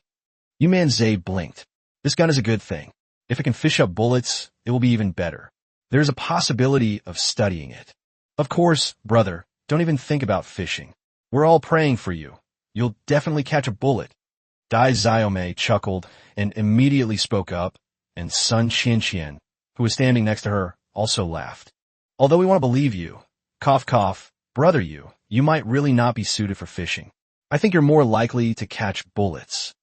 Yu Manzai blinked. This gun is a good thing. If it can fish up bullets, it will be even better. There is a possibility of studying it. Of course, brother, don't even think about fishing. We're all praying for you. You'll definitely catch a bullet. Dai Xiaomei chuckled and immediately spoke up, and Sun Qianqian, who was standing next to her, also laughed. Although we want to believe you, cough cough, brother you might really not be suited for fishing. I think you're more likely to catch bullets.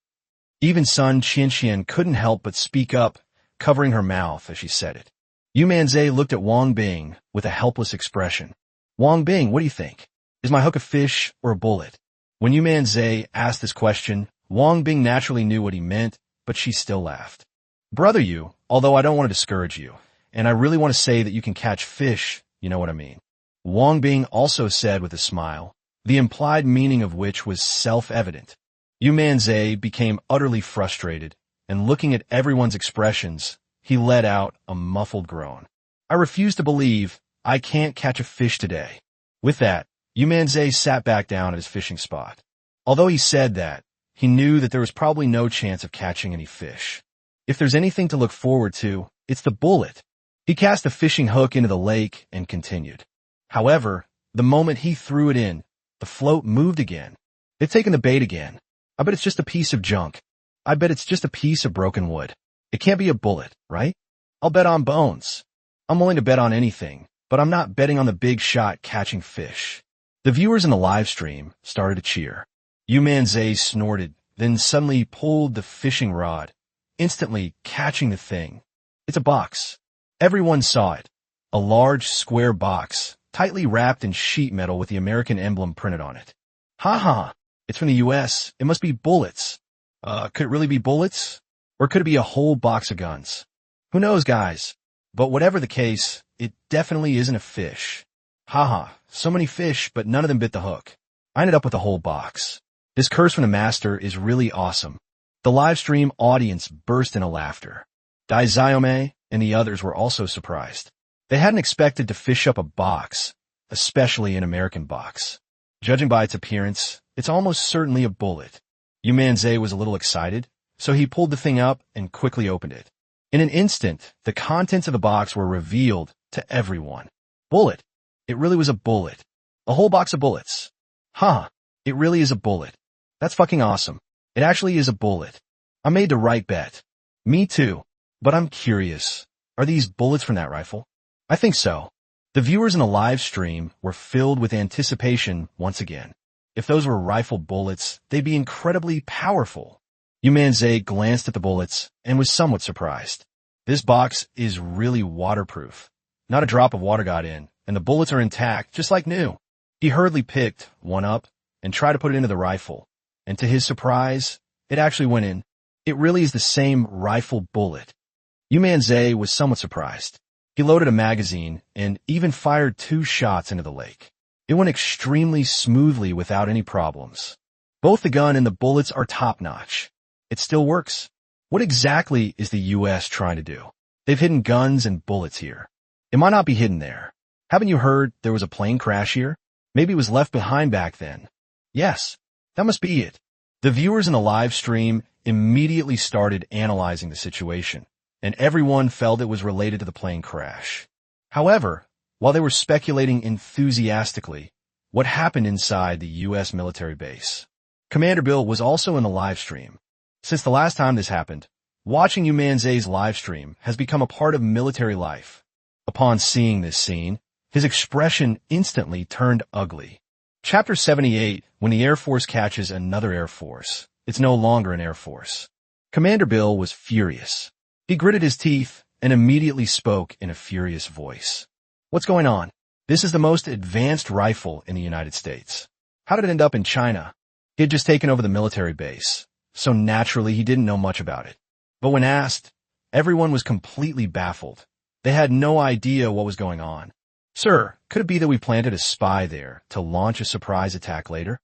Even Sun Qianqian couldn't help but speak up, covering her mouth as she said it. Yu Manzai looked at Wang Bing with a helpless expression. Wang Bing, what do you think? Is my hook a fish or a bullet? When Yu Manzai asked this question, Wang Bing naturally knew what he meant, but she still laughed. Brother Yu, although I don't want to discourage you, and I really want to say that you can catch fish, you know what I mean. Wang Bing also said with a smile, the implied meaning of which was self-evident. Yu Manzai became utterly frustrated, and looking at everyone's expressions, he let out a muffled groan. I refuse to believe I can't catch a fish today. With that, Yu Manzai sat back down at his fishing spot. Although he said that, he knew that there was probably no chance of catching any fish. If there's anything to look forward to, it's the bullet. He cast the fishing hook into the lake and continued. However, the moment he threw it in, the float moved again. They've taken the bait again. I bet it's just a piece of junk. I bet it's just a piece of broken wood. It can't be a bullet, right? I'll bet on bones. I'm willing to bet on anything, but I'm not betting on the big shot catching fish. The viewers in the live stream started to cheer. Yu Manzai snorted, then suddenly pulled the fishing rod, instantly catching the thing. It's a box. Everyone saw it. A large square box, tightly wrapped in sheet metal with the American emblem printed on it. Ha ha! It's from the US. It must be bullets. Could it really be bullets? Or could it be a whole box of guns? Who knows, guys? But whatever the case, it definitely isn't a fish. Haha, so many fish, but none of them bit the hook. I ended up with a whole box. This curse from the master is really awesome. The live stream audience burst into laughter. Daizayome and the others were also surprised. They hadn't expected to fish up a box, especially an American box. Judging by its appearance, it's almost certainly a bullet. Yu Manzai was a little excited, so he pulled the thing up and quickly opened it. In an instant, the contents of the box were revealed to everyone. Bullet. It really was a bullet. A whole box of bullets. Huh. It really is a bullet. That's fucking awesome. It actually is a bullet. I made the right bet. Me too. But I'm curious. Are these bullets from that rifle? I think so. The viewers in the live stream were filled with anticipation once again. If those were rifle bullets, they'd be incredibly powerful. Yu Manzai glanced at the bullets and was somewhat surprised. This box is really waterproof. Not a drop of water got in, and the bullets are intact, just like new. He hurriedly picked one up and tried to put it into the rifle, and to his surprise, it actually went in. It really is the same rifle bullet. Yu Manzai was somewhat surprised. He loaded a magazine and even fired 2 shots into the lake. It went extremely smoothly without any problems. Both the gun and the bullets are top-notch. It still works. What exactly is the US trying to do? They've hidden guns and bullets here. It might not be hidden there. Haven't you heard there was a plane crash here? Maybe it was left behind back then. Yes, that must be it. The viewers in the live stream immediately started analyzing the situation, and everyone felt it was related to the plane crash. However, while they were speculating enthusiastically, what happened inside the U.S. military base? Commander Bill was also in the live stream. Since the last time this happened, watching Yu Manzai's live stream has become a part of military life. Upon seeing this scene, his expression instantly turned ugly. Chapter 78, when the Air Force catches another Air Force. It's no longer an Air Force. Commander Bill was furious. He gritted his teeth and immediately spoke in a furious voice. What's going on? This is the most advanced rifle in the United States. How did it end up in China? He had just taken over the military base, so naturally he didn't know much about it. But when asked, everyone was completely baffled. They had no idea what was going on. Sir, could it be that we planted a spy there to launch a surprise attack later?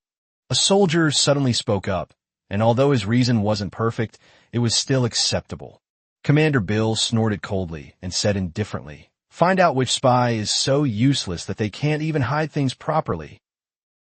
A soldier suddenly spoke up, and although his reason wasn't perfect, it was still acceptable. Commander Bill snorted coldly and said indifferently, "Find out which spy is so useless that they can't even hide things properly."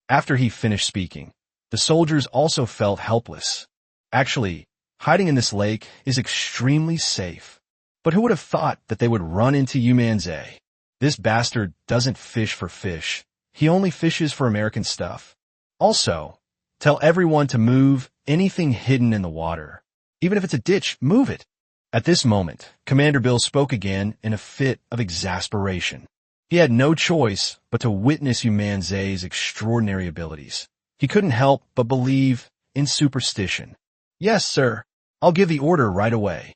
After he finished speaking, the soldiers also felt helpless. Actually, hiding in this lake is extremely safe. But who would have thought that they would run into Yu Manzai? This bastard doesn't fish for fish. He only fishes for American stuff. Also, tell everyone to move anything hidden in the water. Even if it's a ditch, move it. At this moment, Commander Bill spoke again in a fit of exasperation. He had no choice but to witness Yu Manzai's extraordinary abilities. He couldn't help but believe in superstition. Yes, sir. I'll give the order right away.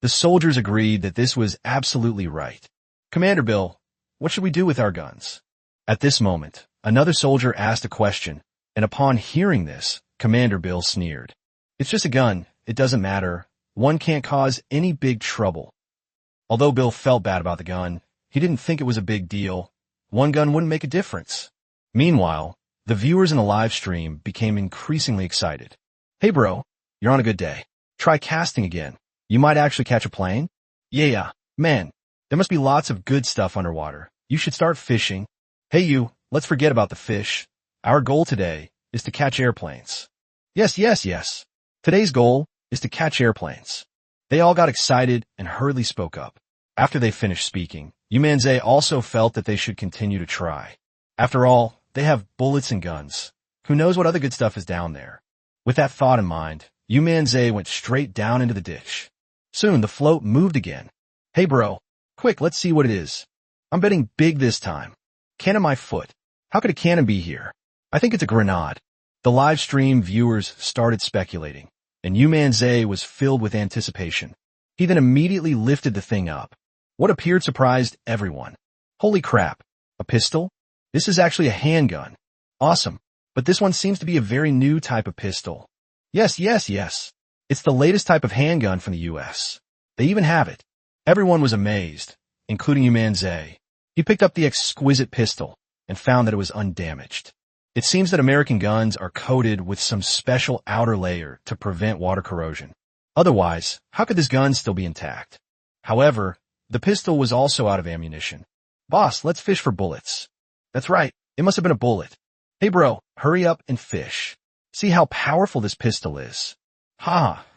The soldiers agreed that this was absolutely right. Commander Bill, what should we do with our guns? At this moment, another soldier asked a question, and upon hearing this, Commander Bill sneered. It's just a gun. It doesn't matter. One can't cause any big trouble. Although Bill felt bad about the gun, he didn't think it was a big deal. One gun wouldn't make a difference. Meanwhile, The viewers in the live stream became increasingly excited. Hey bro, you're on a good day. Try casting again. You might actually catch a plane? Yeah, man. There must be lots of good stuff underwater. You should start fishing. Hey you, let's forget about the fish. Our goal today is to catch airplanes. Yes. Today's goal is to catch airplanes. They all got excited and hurriedly spoke up. After they finished speaking, Yu Manzai also felt that they should continue to try. After all, they have bullets and guns. Who knows what other good stuff is down there? With that thought in mind, Yu Manzai went straight down into the ditch. Soon the float moved again. Hey bro, quick, let's see what it is. I'm betting big this time. Cannon my foot. How could a cannon be here? I think it's a grenade. The live stream viewers started speculating, and Yu Manzai was filled with anticipation. He then immediately lifted the thing up. What appeared surprised everyone. Holy crap, a pistol? This is actually a handgun. Awesome, but this one seems to be a very new type of pistol. Yes. It's the latest type of handgun from the US. They even have it. Everyone was amazed, including Yu Manzai. He picked up the exquisite pistol and found that it was undamaged. It seems that American guns are coated with some special outer layer to prevent water corrosion. Otherwise, how could this gun still be intact? However, the pistol was also out of ammunition. Boss, let's fish for bullets. That's right, it must have been a bullet. Hey bro, hurry up and fish. See how powerful this pistol is.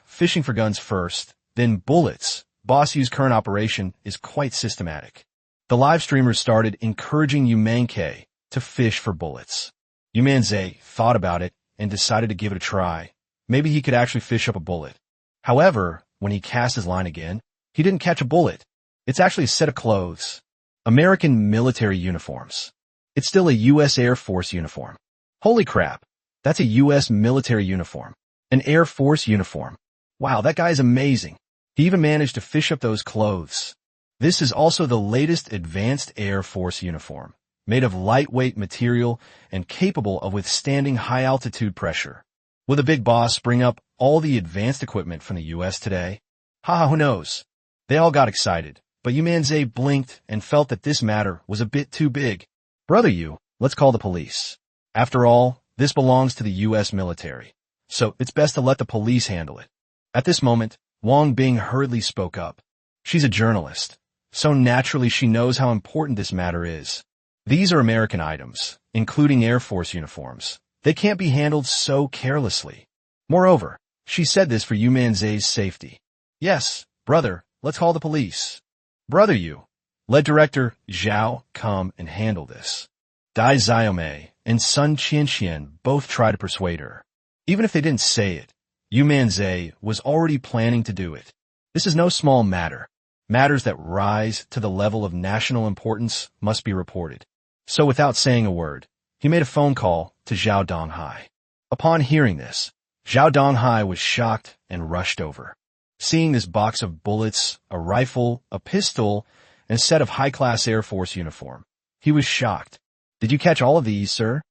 Fishing for guns first, then bullets. Boss Yu's current operation is quite systematic. The live streamers started encouraging Yu Manzai to fish for bullets. Yu Manzai thought about it and decided to give it a try. Maybe he could actually fish up a bullet. However, when he cast his line again, he didn't catch a bullet. It's actually a set of clothes. American military uniforms. It's still a U.S. Air Force uniform. Holy crap, that's a U.S. military uniform. An Air Force uniform. Wow, that guy is amazing. He even managed to fish up those clothes. This is also the latest advanced Air Force uniform, made of lightweight material and capable of withstanding high-altitude pressure. Will the big boss bring up all the advanced equipment from the U.S. today? Who knows? They all got excited, but Yu Manzai blinked and felt that this matter was a bit too big. Brother Yu, let's call the police. After all, this belongs to the U.S. military, so it's best to let the police handle it. At this moment, Wang Bing hurriedly spoke up. She's a journalist, so naturally she knows how important this matter is. These are American items, including Air Force uniforms. They can't be handled so carelessly. Moreover, she said this for Yu Manzai's safety. Yes, brother, let's call the police. Brother Yu, let Director Zhao come and handle this. Dai Xiaomei and Sun Qianqian both try to persuade her. Even if they didn't say it, Yu Manzai was already planning to do it. This is no small matter. Matters that rise to the level of national importance must be reported. So without saying a word, he made a phone call to Zhao Donghai. Upon hearing this, Zhao Donghai was shocked and rushed over. Seeing this box of bullets, a rifle, a pistol, and a set of high-class Air Force uniform, he was shocked. Did you catch all of these, sir?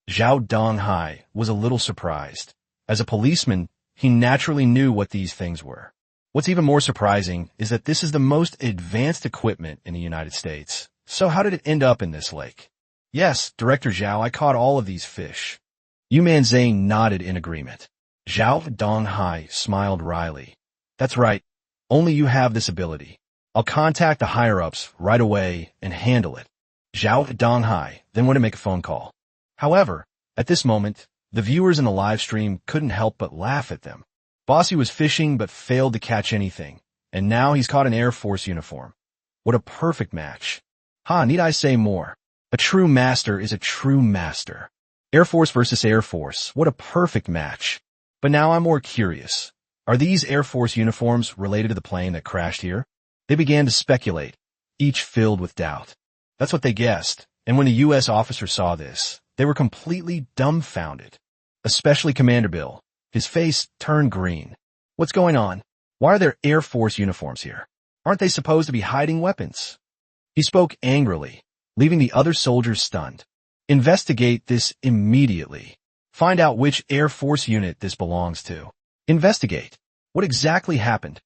Zhao Donghai was a little surprised. As a policeman, he naturally knew what these things were. What's even more surprising is that this is the most advanced equipment in the United States. So how did it end up in this lake? Yes, Director Zhao, I caught all of these fish. Yu Manzai nodded in agreement. Zhao Donghai smiled wryly. That's right. Only you have this ability. I'll contact the higher-ups right away and handle it. Zhao Donghai then went to make a phone call. However, at this moment, the viewers in the live stream couldn't help but laugh at them. Bossy was fishing but failed to catch anything, and now he's caught an Air Force uniform. What a perfect match. Need I say more? A true master is a true master. Air Force versus Air Force, what a perfect match. But now I'm more curious. Are these Air Force uniforms related to the plane that crashed here? They began to speculate, each filled with doubt. That's what they guessed, and when the U.S. officer saw this, they were completely dumbfounded. Especially Commander Bill. His face turned green. What's going on? Why are there Air Force uniforms here? Aren't they supposed to be hiding weapons? He spoke angrily, leaving the other soldiers stunned. Investigate this immediately. Find out which Air Force unit this belongs to. Investigate. What exactly happened?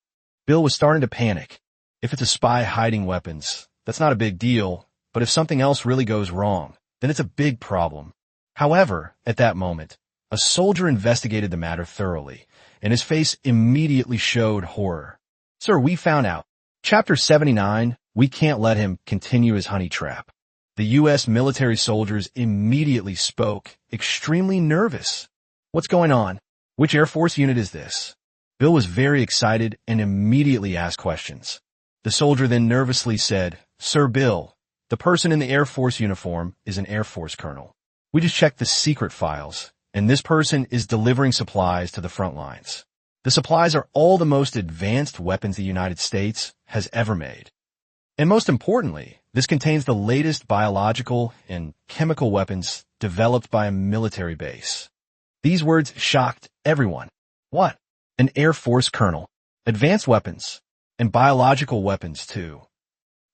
Bill was starting to panic. If it's a spy hiding weapons, that's not a big deal, but if something else really goes wrong, then it's a big problem. However, at that moment, a soldier investigated the matter thoroughly, and his face immediately showed horror. Sir, we found out. Chapter 79, we can't let him continue his honey trap. The U.S. military soldiers immediately spoke, extremely nervous. What's going on? Which Air Force unit is this? Bill was very excited and immediately asked questions. The soldier then nervously said, Sir Bill, the person in the Air Force uniform is an Air Force colonel. We just checked the secret files, and this person is delivering supplies to the front lines. The supplies are all the most advanced weapons the United States has ever made. And most importantly, this contains the latest biological and chemical weapons developed by a military base. These words shocked everyone. What? An Air Force colonel, advanced weapons, and biological weapons too.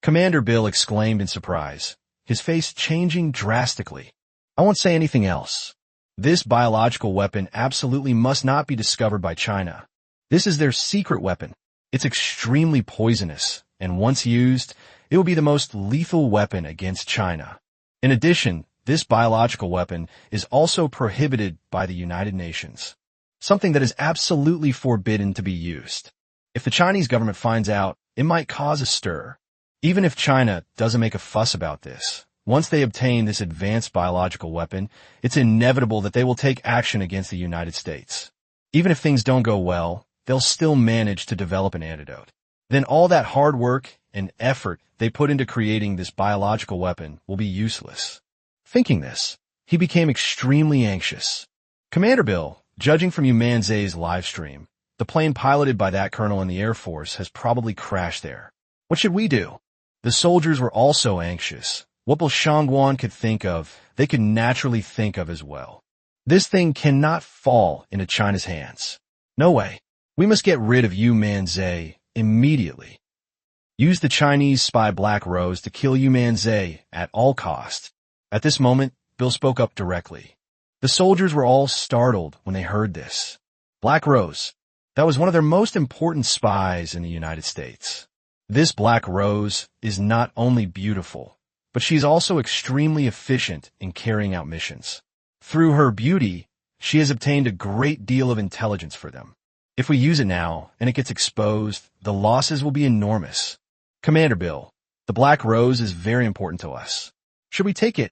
Commander Bill exclaimed in surprise, his face changing drastically. I won't say anything else. This biological weapon absolutely must not be discovered by China. This is their secret weapon. It's extremely poisonous, and once used, it will be the most lethal weapon against China. In addition, this biological weapon is also prohibited by the United Nations, something that is absolutely forbidden to be used. If the Chinese government finds out, it might cause a stir. Even if China doesn't make a fuss about this, once they obtain this advanced biological weapon, it's inevitable that they will take action against the United States. Even if things don't go well, they'll still manage to develop an antidote. Then all that hard work and effort they put into creating this biological weapon will be useless. Thinking this, he became extremely anxious. Commander Bill, judging from Yu Manzai's live stream, the plane piloted by that colonel in the Air Force has probably crashed there. What should we do? The soldiers were also anxious. What Bill Shangguan could think of, they could naturally think of as well. This thing cannot fall into China's hands. No way. We must get rid of Yu Manzai immediately. Use the Chinese spy Black Rose to kill Yu Manzai at all costs. At this moment, Bill spoke up directly. The soldiers were all startled when they heard this. Black Rose, that was one of their most important spies in the United States. This Black Rose is not only beautiful, but she's also extremely efficient in carrying out missions. Through her beauty, she has obtained a great deal of intelligence for them. If we use it now and it gets exposed, the losses will be enormous. Commander Bill, the Black Rose is very important to us. Should we take it?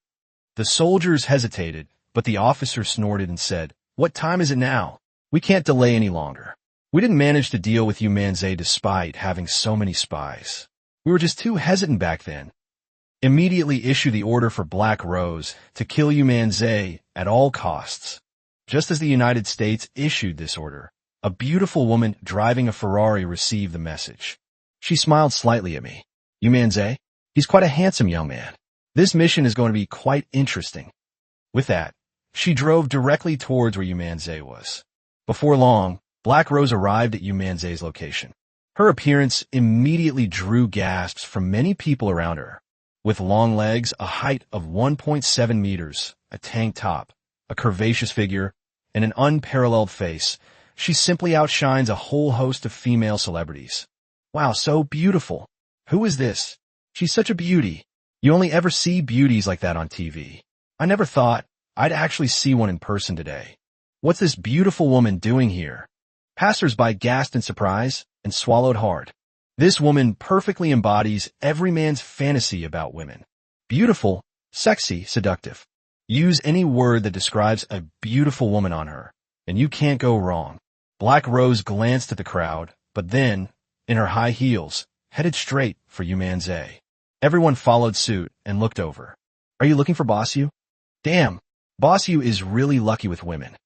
The soldiers hesitated, but the officer snorted and said, What time is it now? We can't delay any longer. We didn't manage to deal with Yu Manzai despite having so many spies. We were just too hesitant back then. Immediately issue the order for Black Rose to kill Yu Manzai at all costs. Just as the United States issued this order, a beautiful woman driving a Ferrari received the message. She smiled slightly at me. Yu Manzai? He's quite a handsome young man. This mission is going to be quite interesting. With that, she drove directly towards where Yu Manzai was. Before long, Black Rose arrived at Yu Manzai's location. Her appearance immediately drew gasps from many people around her. With long legs, a height of 1.7 meters, a tank top, a curvaceous figure, and an unparalleled face, she simply outshines a whole host of female celebrities. Wow, so beautiful. Who is this? She's such a beauty. You only ever see beauties like that on TV. I never thought I'd actually see one in person today. What's this beautiful woman doing here? Passers-by gasped in surprise and swallowed hard. This woman perfectly embodies every man's fantasy about women. Beautiful, sexy, seductive. Use any word that describes a beautiful woman on her, and you can't go wrong. Black Rose glanced at the crowd, but then, in her high heels, headed straight for Yu Manzai. Everyone followed suit and looked over. Are you looking for Boss Yu? Damn, Boss Yu is really lucky with women.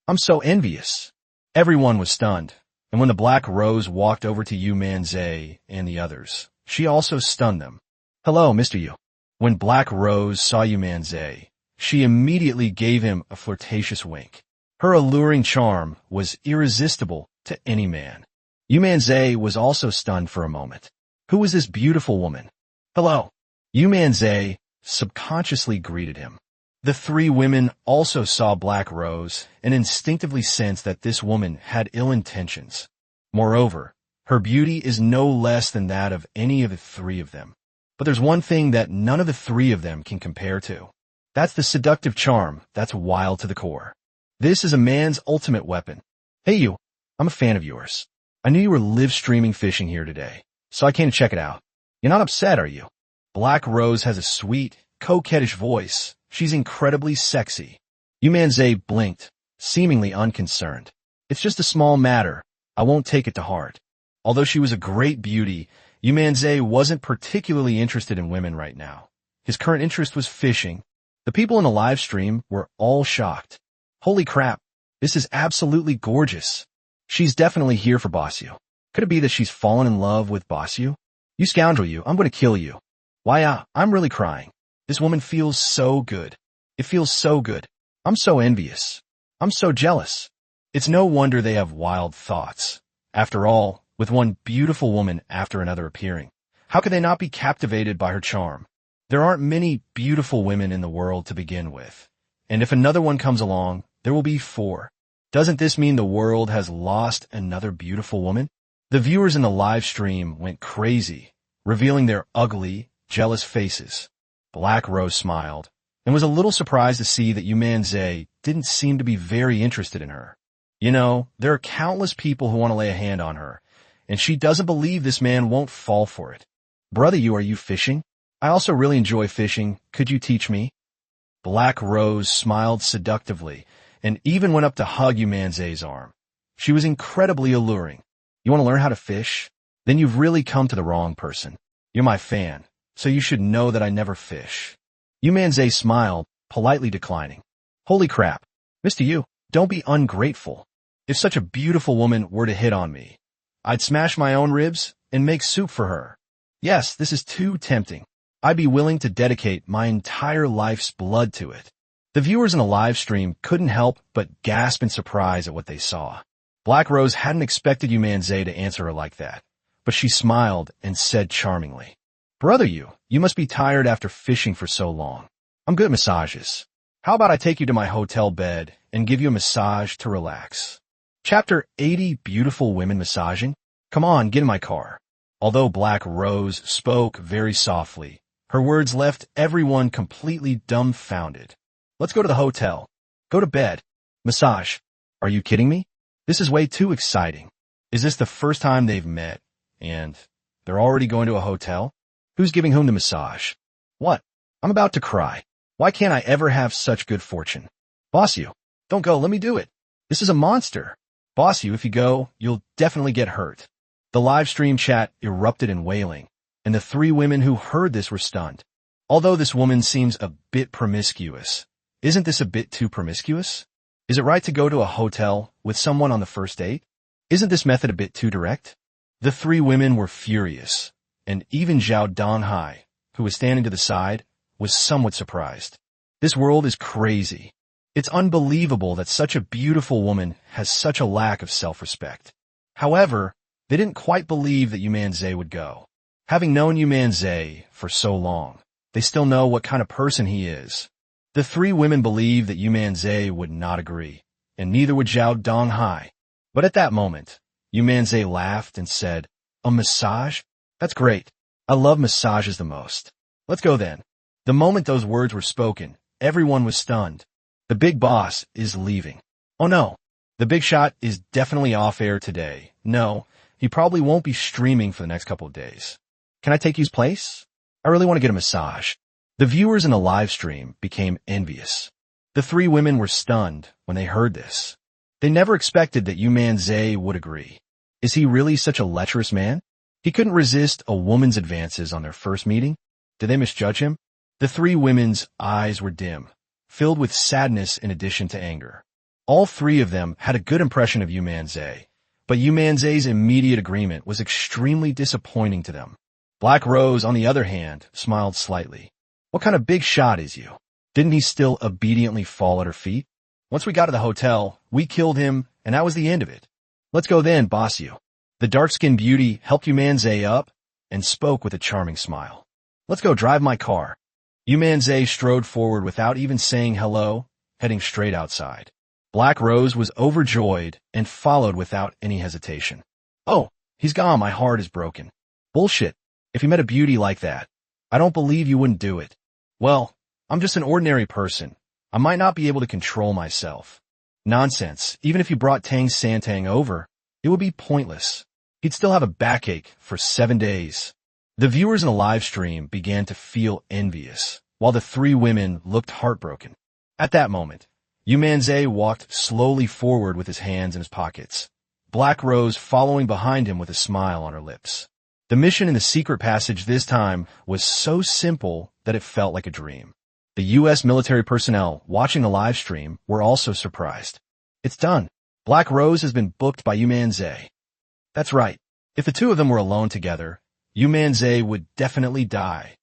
I'm so envious. Everyone was stunned, and when the Black Rose walked over to Yu Manzai and the others, she also stunned them. Hello, Mr. Yu. When Black Rose saw Yu Manzai, she immediately gave him a flirtatious wink. Her alluring charm was irresistible to any man. Yu Manzai was also stunned for a moment. Who was this beautiful woman? Hello. Yu Manzai subconsciously greeted him. The three women also saw Black Rose and instinctively sensed that this woman had ill intentions. Moreover, her beauty is no less than that of any of the three of them. But there's one thing that none of the three of them can compare to. That's the seductive charm that's wild to the core. This is a man's ultimate weapon. Hey you, I'm a fan of yours. I knew you were live streaming fishing here today, so I came to check it out. You're not upset, are you? Black Rose has a sweet, coquettish voice. She's incredibly sexy. Yu Manzai blinked, seemingly unconcerned. It's just a small matter. I won't take it to heart. Although she was a great beauty, Yu Manzai wasn't particularly interested in women right now. His current interest was fishing. The people in the live stream were all shocked. Holy crap, this is absolutely gorgeous. She's definitely here for Bossu. Could it be that she's fallen in love with Bossu? You scoundrel you, I'm going to kill you. Why, I'm really crying. This woman feels so good. It feels so good. I'm so envious. I'm so jealous. It's no wonder they have wild thoughts. After all, with one beautiful woman after another appearing, how could they not be captivated by her charm? There aren't many beautiful women in the world to begin with. And if another one comes along, there will be 4. Doesn't this mean the world has lost another beautiful woman? The viewers in the live stream went crazy, revealing their ugly, jealous faces. Black Rose smiled, and was a little surprised to see that Yu Manzai didn't seem to be very interested in her. You know, there are countless people who want to lay a hand on her, and she doesn't believe this man won't fall for it. Brother, are you fishing? I also really enjoy fishing. Could you teach me? Black Rose smiled seductively, and even went up to hug Yu Manzai's arm. She was incredibly alluring. You want to learn how to fish? Then you've really come to the wrong person. You're my fan, so you should know that I never fish. Yu Manzai smiled, politely declining. Holy crap. Mr. Yu, don't be ungrateful. If such a beautiful woman were to hit on me, I'd smash my own ribs and make soup for her. Yes, this is too tempting. I'd be willing to dedicate my entire life's blood to it. The viewers in the live stream couldn't help but gasp in surprise at what they saw. Black Rose hadn't expected Yu Manzai to answer her like that, but she smiled and said charmingly, Brother you must be tired after fishing for so long. I'm good at massages. How about I take you to my hotel bed and give you a massage to relax? Chapter 80, Beautiful Women Massaging? Come on, get in my car. Although Black Rose spoke very softly, her words left everyone completely dumbfounded. Let's go to the hotel. Go to bed. Massage. Are you kidding me? This is way too exciting. Is this the first time they've met, and they're already going to a hotel? Who's giving whom the massage? What? I'm about to cry. Why can't I ever have such good fortune? Bossu, don't go, let me do it. This is a monster. Bossu, if you go, you'll definitely get hurt. The live stream chat erupted in wailing, and the 3 women who heard this were stunned. Although this woman seems a bit promiscuous, isn't this a bit too promiscuous? Is it right to go to a hotel with someone on the first date? Isn't this method a bit too direct? The 3 women were furious, and even Zhao Donghai, who was standing to the side, was somewhat surprised. This world is crazy. It's unbelievable that such a beautiful woman has such a lack of self-respect. However, they didn't quite believe that Yu Manzai would go. Having known Yu Manzai for so long, they still know what kind of person he is. The 3 women believed that Yu Manzai would not agree, and neither would Zhao Donghai. But at that moment, Yu Manzai laughed and said, A massage? That's great. I love massages the most. Let's go then. The moment those words were spoken, everyone was stunned. The big boss is leaving. Oh no, the big shot is definitely off air today. No, he probably won't be streaming for the next couple of days. Can I take his place? I really want to get a massage. The viewers in the live stream became envious. The 3 women were stunned when they heard this. They never expected that Yu Manzai would agree. Is he really such a lecherous man? He couldn't resist a woman's advances on their first meeting? Did they misjudge him? The 3 women's eyes were dim, filled with sadness in addition to anger. All 3 of them had a good impression of Yu Manzai, but Yu Manzai's immediate agreement was extremely disappointing to them. Black Rose, on the other hand, smiled slightly. What kind of big shot is you? Didn't he still obediently fall at her feet? Once we got to the hotel, we killed him, and that was the end of it. Let's go then, Bossu. The dark-skinned beauty helped Yu Manzai up and spoke with a charming smile. Let's go drive my car. Yu Manzai strode forward without even saying hello, heading straight outside. Black Rose was overjoyed and followed without any hesitation. Oh, he's gone, my heart is broken. Bullshit. If you met a beauty like that, I don't believe you wouldn't do it. Well, I'm just an ordinary person. I might not be able to control myself. Nonsense. Even if you brought Tang Santang over, it would be pointless. He'd still have a backache for 7 days. The viewers in the live stream began to feel envious, while the three women looked heartbroken. At that moment, Yu Manzai walked slowly forward with his hands in his pockets, Black Rose following behind him with a smile on her lips. The mission in the secret passage this time was so simple that it felt like a dream. The U.S. military personnel watching the live stream were also surprised. It's done. Black Rose has been booked by Yu Manzai. That's right. If the two of them were alone together, Yu Manzai would definitely die.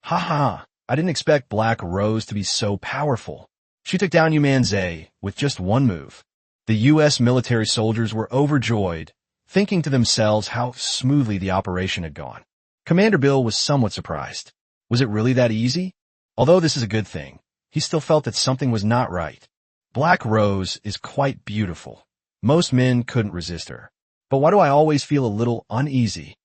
Ha ha, I didn't expect Black Rose to be so powerful. She took down Yu Manzai with just one move. The U.S. military soldiers were overjoyed, thinking to themselves how smoothly the operation had gone. Commander Bill was somewhat surprised. Was it really that easy? Although this is a good thing, he still felt that something was not right. Black Rose is quite beautiful. Most men couldn't resist her. But why do I always feel a little uneasy?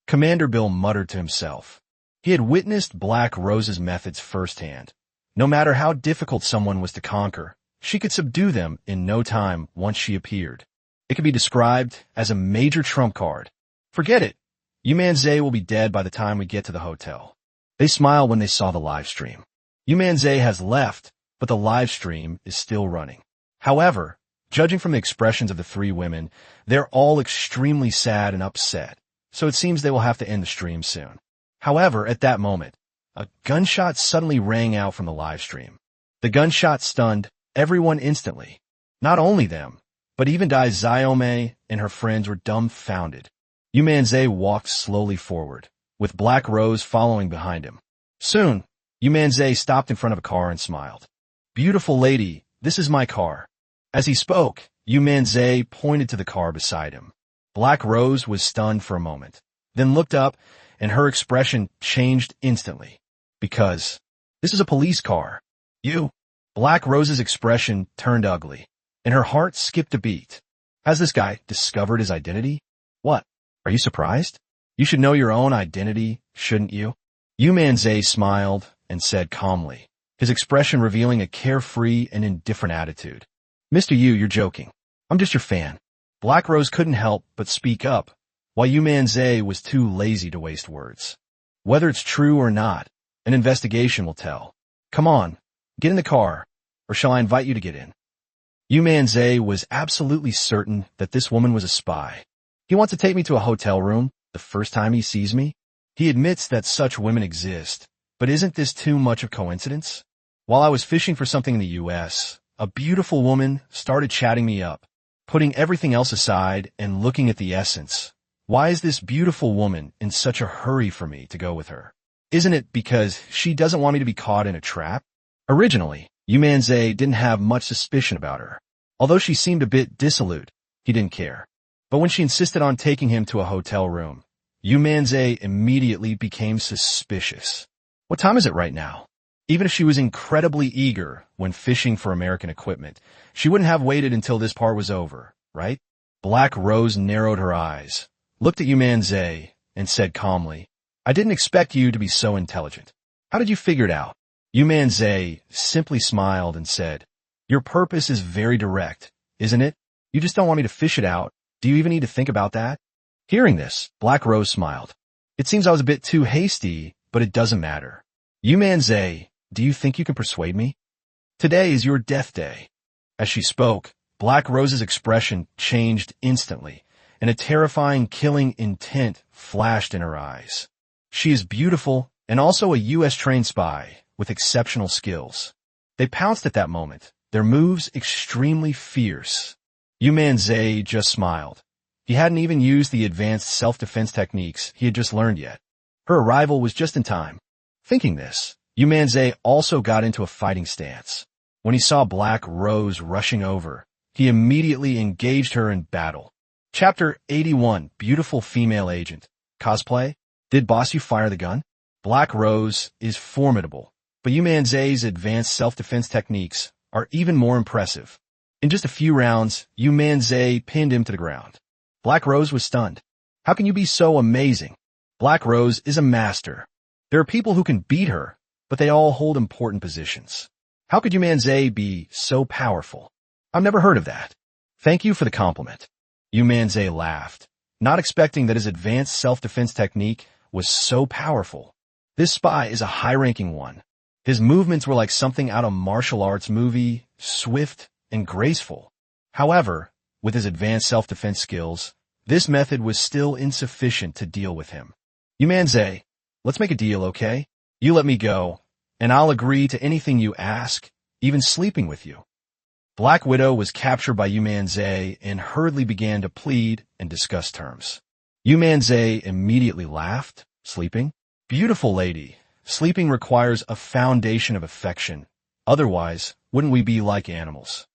Commander Bill muttered to himself. He had witnessed Black Rose's methods firsthand. No matter how difficult someone was to conquer, she could subdue them in no time once she appeared. It could be described as a major trump card. Forget it. Yu Manzai will be dead by the time we get to the hotel. They smiled when they saw the live stream. Yu Manzai has left, but the live stream is still running. However, judging from the expressions of the three women, they're all extremely sad and upset, so it seems they will have to end the stream soon. However, at that moment, a gunshot suddenly rang out from the live stream. The gunshot stunned everyone instantly. Not only them, but even Dai Xiaomei and her friends were dumbfounded. Yu Manzai walked slowly forward, with Black Rose following behind him. Soon, Yu Manzai stopped in front of a car and smiled. Beautiful lady, this is my car. As he spoke, Yu Manzai pointed to the car beside him. Black Rose was stunned for a moment, then looked up, and her expression changed instantly. Because this is a police car. You. Black Rose's expression turned ugly, and her heart skipped a beat. Has this guy discovered his identity? What? Are you surprised? You should know your own identity, shouldn't you? Yu Manzai smiled and said calmly, his expression revealing a carefree and indifferent attitude. Mr. Yu, you're joking. I'm just your fan. Black Rose couldn't help but speak up, while Yu Manzai was too lazy to waste words. Whether it's true or not, an investigation will tell. Come on, get in the car, or shall I invite you to get in? Yu Manzai was absolutely certain that this woman was a spy. He wants to take me to a hotel room the first time he sees me. He admits that such women exist, but isn't this too much of coincidence? While I was fishing for something in the U.S., a beautiful woman started chatting me up, putting everything else aside and looking at the essence. Why is this beautiful woman in such a hurry for me to go with her? Isn't it because she doesn't want me to be caught in a trap? Originally, Yu Manzai didn't have much suspicion about her. Although she seemed a bit dissolute, he didn't care. But when she insisted on taking him to a hotel room, Yu Manzai immediately became suspicious. What time is it right now? Even if she was incredibly eager when fishing for American equipment, she wouldn't have waited until this part was over, right? Black Rose narrowed her eyes, looked at Yu Manzai, and said calmly, I didn't expect you to be so intelligent. How did you figure it out? Yu Manzai simply smiled and said, your purpose is very direct, isn't it? You just don't want me to fish it out. Do you even need to think about that? Hearing this, Black Rose smiled. It seems I was a bit too hasty, but it doesn't matter. Yu Manzai, do you think you can persuade me? Today is your death day. As she spoke, Black Rose's expression changed instantly, and a terrifying killing intent flashed in her eyes. She is beautiful and also a U.S.-trained spy with exceptional skills. They pounced at that moment, their moves extremely fierce. Yu Manzai just smiled. He hadn't even used the advanced self-defense techniques he had just learned yet. Her arrival was just in time. Thinking this, Yu Manzai also got into a fighting stance. When he saw Black Rose rushing over, he immediately engaged her in battle. Chapter 81, Beautiful Female Agent. Cosplay? Did boss you fire the gun? Black Rose is formidable, but Yu Manzai's advanced self-defense techniques are even more impressive. In just a few rounds, Yu Manzai pinned him to the ground. Black Rose was stunned. How can you be so amazing? Black Rose is a master. There are people who can beat her, but they all hold important positions. How could Yu Manzai be so powerful? I've never heard of that. Thank you for the compliment. Yu Manzai laughed, not expecting that his advanced self-defense technique was so powerful. This spy is a high-ranking one. His movements were like something out of a martial arts movie, swift and graceful. However, with his advanced self-defense skills, this method was still insufficient to deal with him. Yu Manzai, let's make a deal, okay? You let me go, and I'll agree to anything you ask, even sleeping with you. Black Widow was captured by Yu Manzai and hurriedly began to plead and discuss terms. Yu Manzai immediately laughed. Sleeping? Beautiful lady, sleeping requires a foundation of affection. Otherwise, wouldn't we be like animals?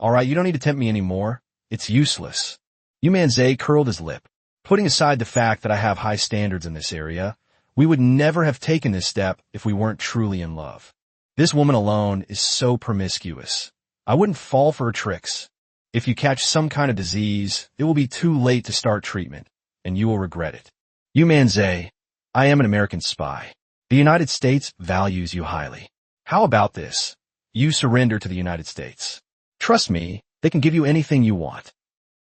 Alright, you don't need to tempt me anymore. It's useless. Yu Manzai curled his lip. Putting aside the fact that I have high standards in this area, we would never have taken this step if we weren't truly in love. This woman alone is so promiscuous. I wouldn't fall for her tricks. If you catch some kind of disease, it will be too late to start treatment, and you will regret it. Yu Manzai, I am an American spy. The United States values you highly. How about this? You surrender to the United States. Trust me, they can give you anything you want.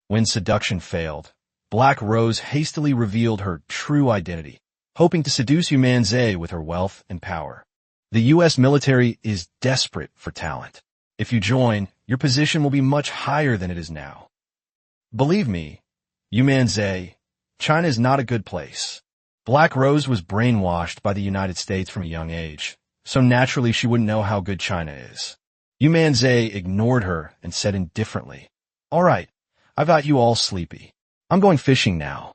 When seduction failed, Black Rose hastily revealed her true identity, hoping to seduce Yu Manzai with her wealth and power. The U.S. military is desperate for talent. If you join, your position will be much higher than it is now. Believe me, Yu Manzai, China is not a good place. Black Rose was brainwashed by the United States from a young age, so naturally she wouldn't know how good China is. Yu Manzai ignored her and said indifferently, All right, I've got you all sleepy. I'm going fishing now.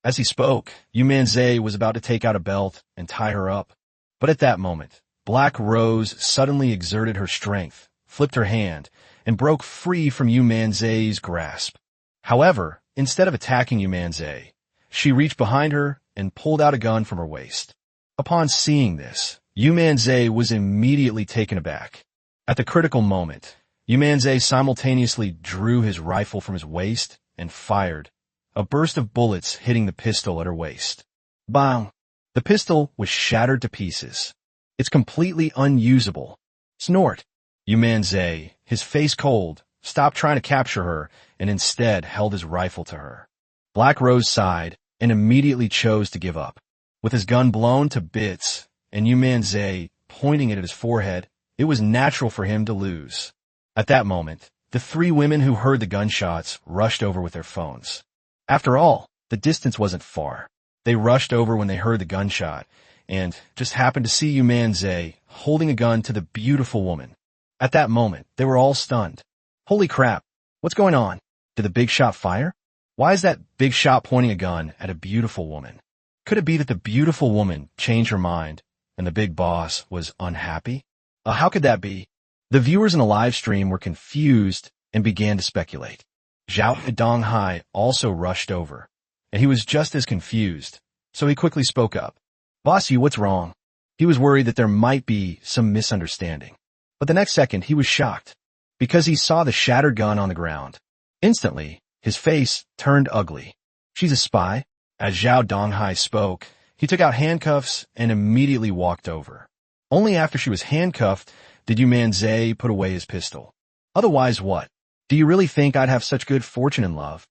As he spoke, Yu Manzai was about to take out a belt and tie her up. But at that moment, Black Rose suddenly exerted her strength, flipped her hand, and broke free from Yu Manzai's grasp. However, instead of attacking Yu Manzai, she reached behind her and pulled out a gun from her waist. Upon seeing this, Yu Manzai was immediately taken aback. At the critical moment, Yu Manzai simultaneously drew his rifle from his waist and fired, a burst of bullets hitting the pistol at her waist. Bang! The pistol was shattered to pieces. It's completely unusable. Snort! Yu Manzai, his face cold, stopped trying to capture her and instead held his rifle to her. Black Rose sighed and immediately chose to give up. With his gun blown to bits and Yu Manzai pointing it at his forehead, it was natural for him to lose. At that moment, the three women who heard the gunshots rushed over with their phones. After all, the distance wasn't far. They rushed over when they heard the gunshot and just happened to see Yu Manzai holding a gun to the beautiful woman. At that moment, they were all stunned. Holy crap, what's going on? Did the big shot fire? Why is that big shot pointing a gun at a beautiful woman? Could it be that the beautiful woman changed her mind and the big boss was unhappy? How could that be? The viewers in the live stream were confused and began to speculate. Zhao Donghai also rushed over, and he was just as confused, so he quickly spoke up. Boss, what's wrong? He was worried that there might be some misunderstanding. But the next second, he was shocked, because he saw the shattered gun on the ground. Instantly, his face turned ugly. She's a spy? As Zhao Donghai spoke, he took out handcuffs and immediately walked over. Only after she was handcuffed did Yu Manzai put away his pistol. Otherwise what? Do you really think I'd have such good fortune in love?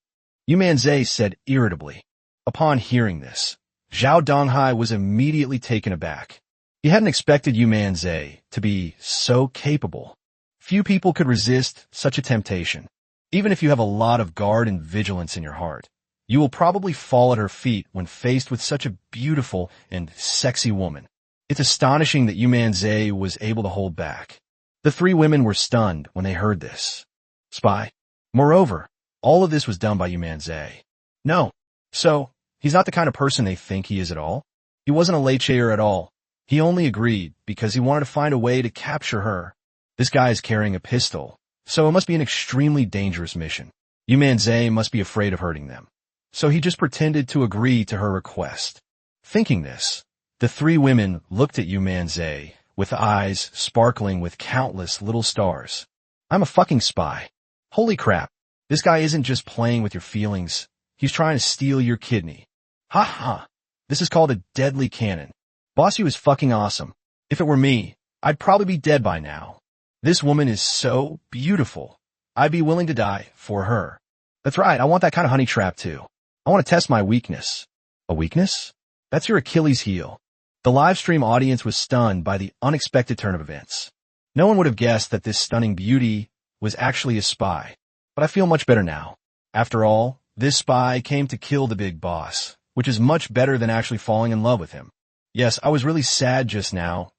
Yu Manzai said irritably. Upon hearing this, Zhao Donghai was immediately taken aback. He hadn't expected Yu Manzai to be so capable. Few people could resist such a temptation. Even if you have a lot of guard and vigilance in your heart, you will probably fall at her feet when faced with such a beautiful and sexy woman. It's astonishing that Yu Manzai was able to hold back. The three women were stunned when they heard this. Spy. Moreover, all of this was done by Yu Manzai. No. So, he's not the kind of person they think he is at all. He wasn't a lay-chayer at all. He only agreed because he wanted to find a way to capture her. This guy is carrying a pistol, so it must be an extremely dangerous mission. Yu Manzai must be afraid of hurting them. So he just pretended to agree to her request. Thinking this, the three women looked at Yu Manzai with eyes sparkling with countless little stars. I'm a fucking spy. Holy crap. This guy isn't just playing with your feelings. He's trying to steal your kidney. Ha ha. This is called a deadly cannon. Boss, you is fucking awesome. If it were me, I'd probably be dead by now. This woman is so beautiful. I'd be willing to die for her. That's right, I want that kind of honey trap too. I want to test my weakness. A weakness? That's your Achilles heel. The live stream audience was stunned by the unexpected turn of events. No one would have guessed that this stunning beauty was actually a spy. But I feel much better now. After all, this spy came to kill the big boss, which is much better than actually falling in love with him. Yes, I was really sad just now.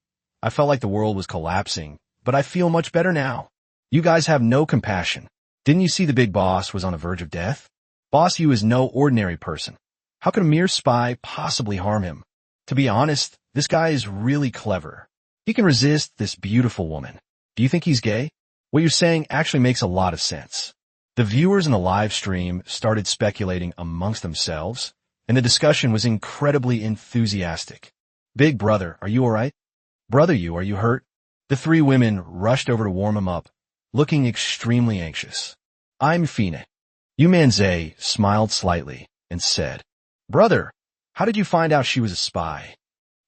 I felt like the world was collapsing, but I feel much better now. You guys have no compassion. Didn't you see the big boss was on the verge of death? Boss Yu is no ordinary person. How could a mere spy possibly harm him? To be honest, this guy is really clever. He can resist this beautiful woman. Do you think he's gay? What you're saying actually makes a lot of sense. The viewers in the live stream started speculating amongst themselves, and the discussion was incredibly enthusiastic. Big brother, are you alright? Brother Yu, are you hurt? The three women rushed over to warm him up, looking extremely anxious. I'm Fina. Yu Manzai smiled slightly and said, Brother, how did you find out she was a spy?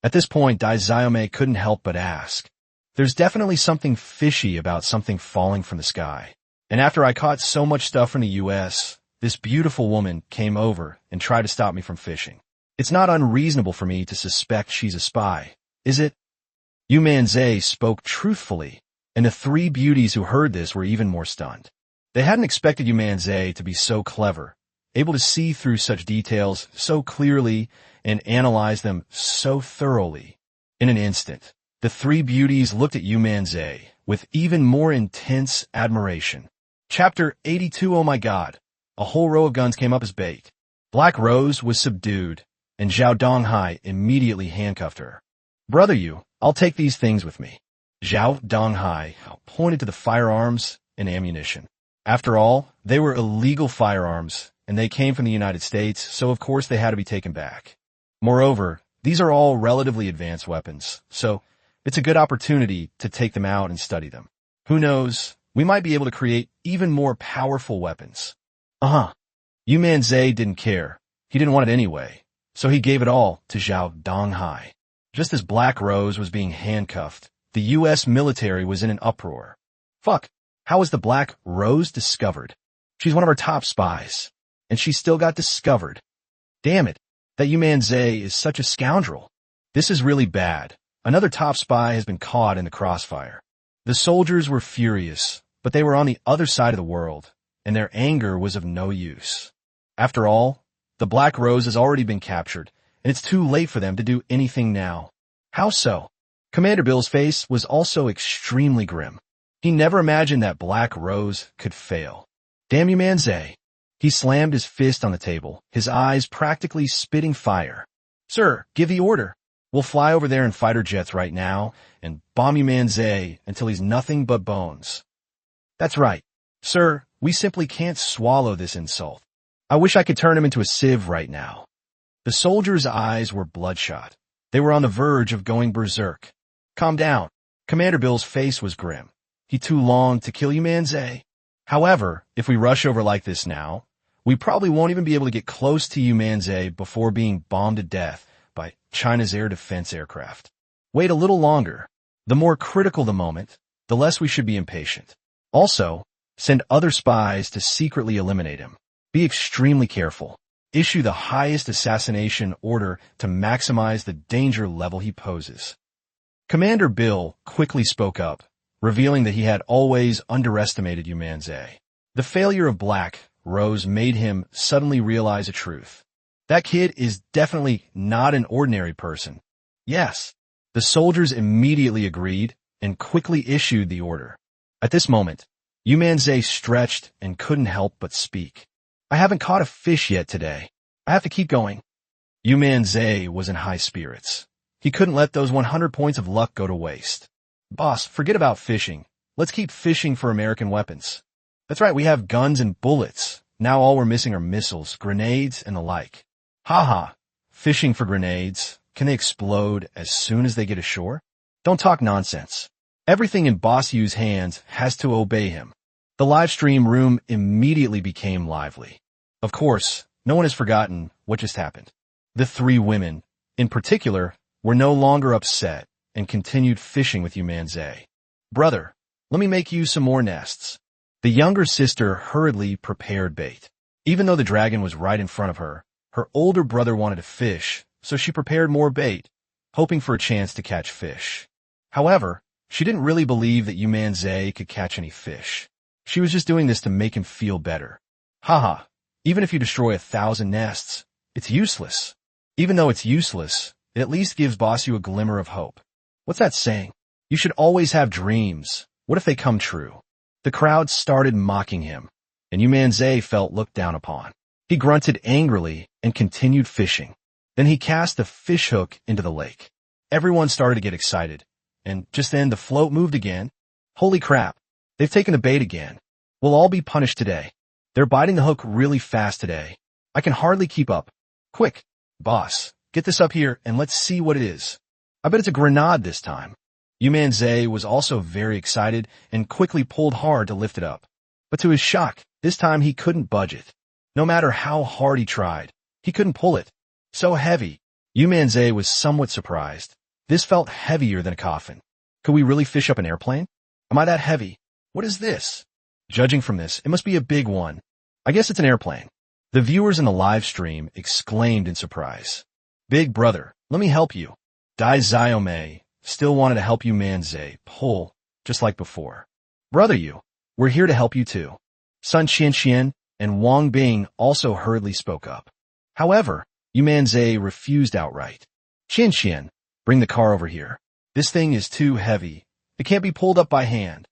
At this point, Dai Xiaomei couldn't help but ask. There's definitely something fishy about something falling from the sky. And after I caught so much stuff from the US, this beautiful woman came over and tried to stop me from fishing. It's not unreasonable for me to suspect she's a spy, is it? Yu Manzai spoke truthfully, and the three beauties who heard this were even more stunned. They hadn't expected Yu Manzai to be so clever, able to see through such details so clearly and analyze them so thoroughly. In an instant, the three beauties looked at Yu Manzai with even more intense admiration. Chapter 82. Oh my God. A whole row of guns came up as bait. Black Rose was subdued, and Zhao Donghai immediately handcuffed her. Brother Yu, I'll take these things with me. Zhao Donghai pointed to the firearms and ammunition. After all, they were illegal firearms, and they came from the United States, so of course they had to be taken back. Moreover, these are all relatively advanced weapons, so it's a good opportunity to take them out and study them. Who knows, we might be able to create even more powerful weapons. Yu Manzai didn't care. He didn't want it anyway, so he gave it all to Zhao Donghai. Just as Black Rose was being handcuffed, the U.S. military was in an uproar. Fuck, how was the Black Rose discovered? She's one of our top spies, and she still got discovered. Damn it, that Yu Manzai is such a scoundrel. This is really bad. Another top spy has been caught in the crossfire. The soldiers were furious, but they were on the other side of the world, and their anger was of no use. After all, the Black Rose has already been captured, and it's too late for them to do anything now. How so? Commander Bill's face was also extremely grim. He never imagined that Black Rose could fail. Damn you, Manzai. He slammed his fist on the table, his eyes practically spitting fire. Sir, give the order. We'll fly over there in fighter jets right now and bomb Yu Manzai until he's nothing but bones. That's right. Sir, we simply can't swallow this insult. I wish I could turn him into a sieve right now. The soldiers' eyes were bloodshot. They were on the verge of going berserk. Calm down. Commander Bill's face was grim. He too longed to kill Yu Manzai. However, if we rush over like this now, we probably won't even be able to get close to Yu Manzai before being bombed to death by China's air defense aircraft. Wait a little longer. The more critical the moment, the less we should be impatient. Also, send other spies to secretly eliminate him. Be extremely careful. Issue the highest assassination order to maximize the danger level he poses. Commander Bill quickly spoke up, revealing that he had always underestimated Yu Manzai. The failure of Black Rose made him suddenly realize a truth. That kid is definitely not an ordinary person. Yes. The soldiers immediately agreed and quickly issued the order. At this moment, Yu Manzai stretched and couldn't help but speak. I haven't caught a fish yet today. I have to keep going. Yu Manzai was in high spirits. He couldn't let those 100 points of luck go to waste. Boss, forget about fishing. Let's keep fishing for American weapons. That's right, we have guns and bullets. Now all we're missing are missiles, grenades, and the like. Haha, fishing for grenades. Can they explode as soon as they get ashore? Don't talk nonsense. Everything in Boss Yu's hands has to obey him. The live stream room immediately became lively. Of course, no one has forgotten what just happened. The three women, in particular, were no longer upset. and continued fishing with Yu Manzai. Brother, let me make you some more nests. The younger sister hurriedly prepared bait. Even though the dragon was right in front of her, her older brother wanted to fish, so she prepared more bait, hoping for a chance to catch fish. However, she didn't really believe that Yu Manzai could catch any fish. She was just doing this to make him feel better. Haha, even if you destroy 1,000 nests, it's useless. Even though it's useless, it at least gives Bossu a glimmer of hope. What's that saying? You should always have dreams. What if they come true? The crowd started mocking him, and Yu Manzai felt looked down upon. He grunted angrily and continued fishing. Then he cast the fish hook into the lake. Everyone started to get excited, and just then the float moved again. Holy crap, they've taken the bait again. We'll all be punished today. They're biting the hook really fast today. I can hardly keep up. Quick, boss, get this up here and let's see what it is. I bet it's a grenade this time. Yu Manzai was also very excited and quickly pulled hard to lift it up. But to his shock, this time he couldn't budge it. No matter how hard he tried, he couldn't pull it. So heavy. Yu Manzai was somewhat surprised. This felt heavier than a coffin. Could we really fish up an airplane? Am I that heavy? What is this? Judging from this, it must be a big one. I guess it's an airplane. The viewers in the live stream exclaimed in surprise. Big brother, let me help you. Dai Xiaomei still wanted to help Yu Manzai pull, just like before. Brother Yu, we're here to help you too. Sun Qianxian and Wang Bing also hurriedly spoke up. However, Yu Manzai refused outright. Qianxian, bring the car over here. This thing is too heavy. It can't be pulled up by hand.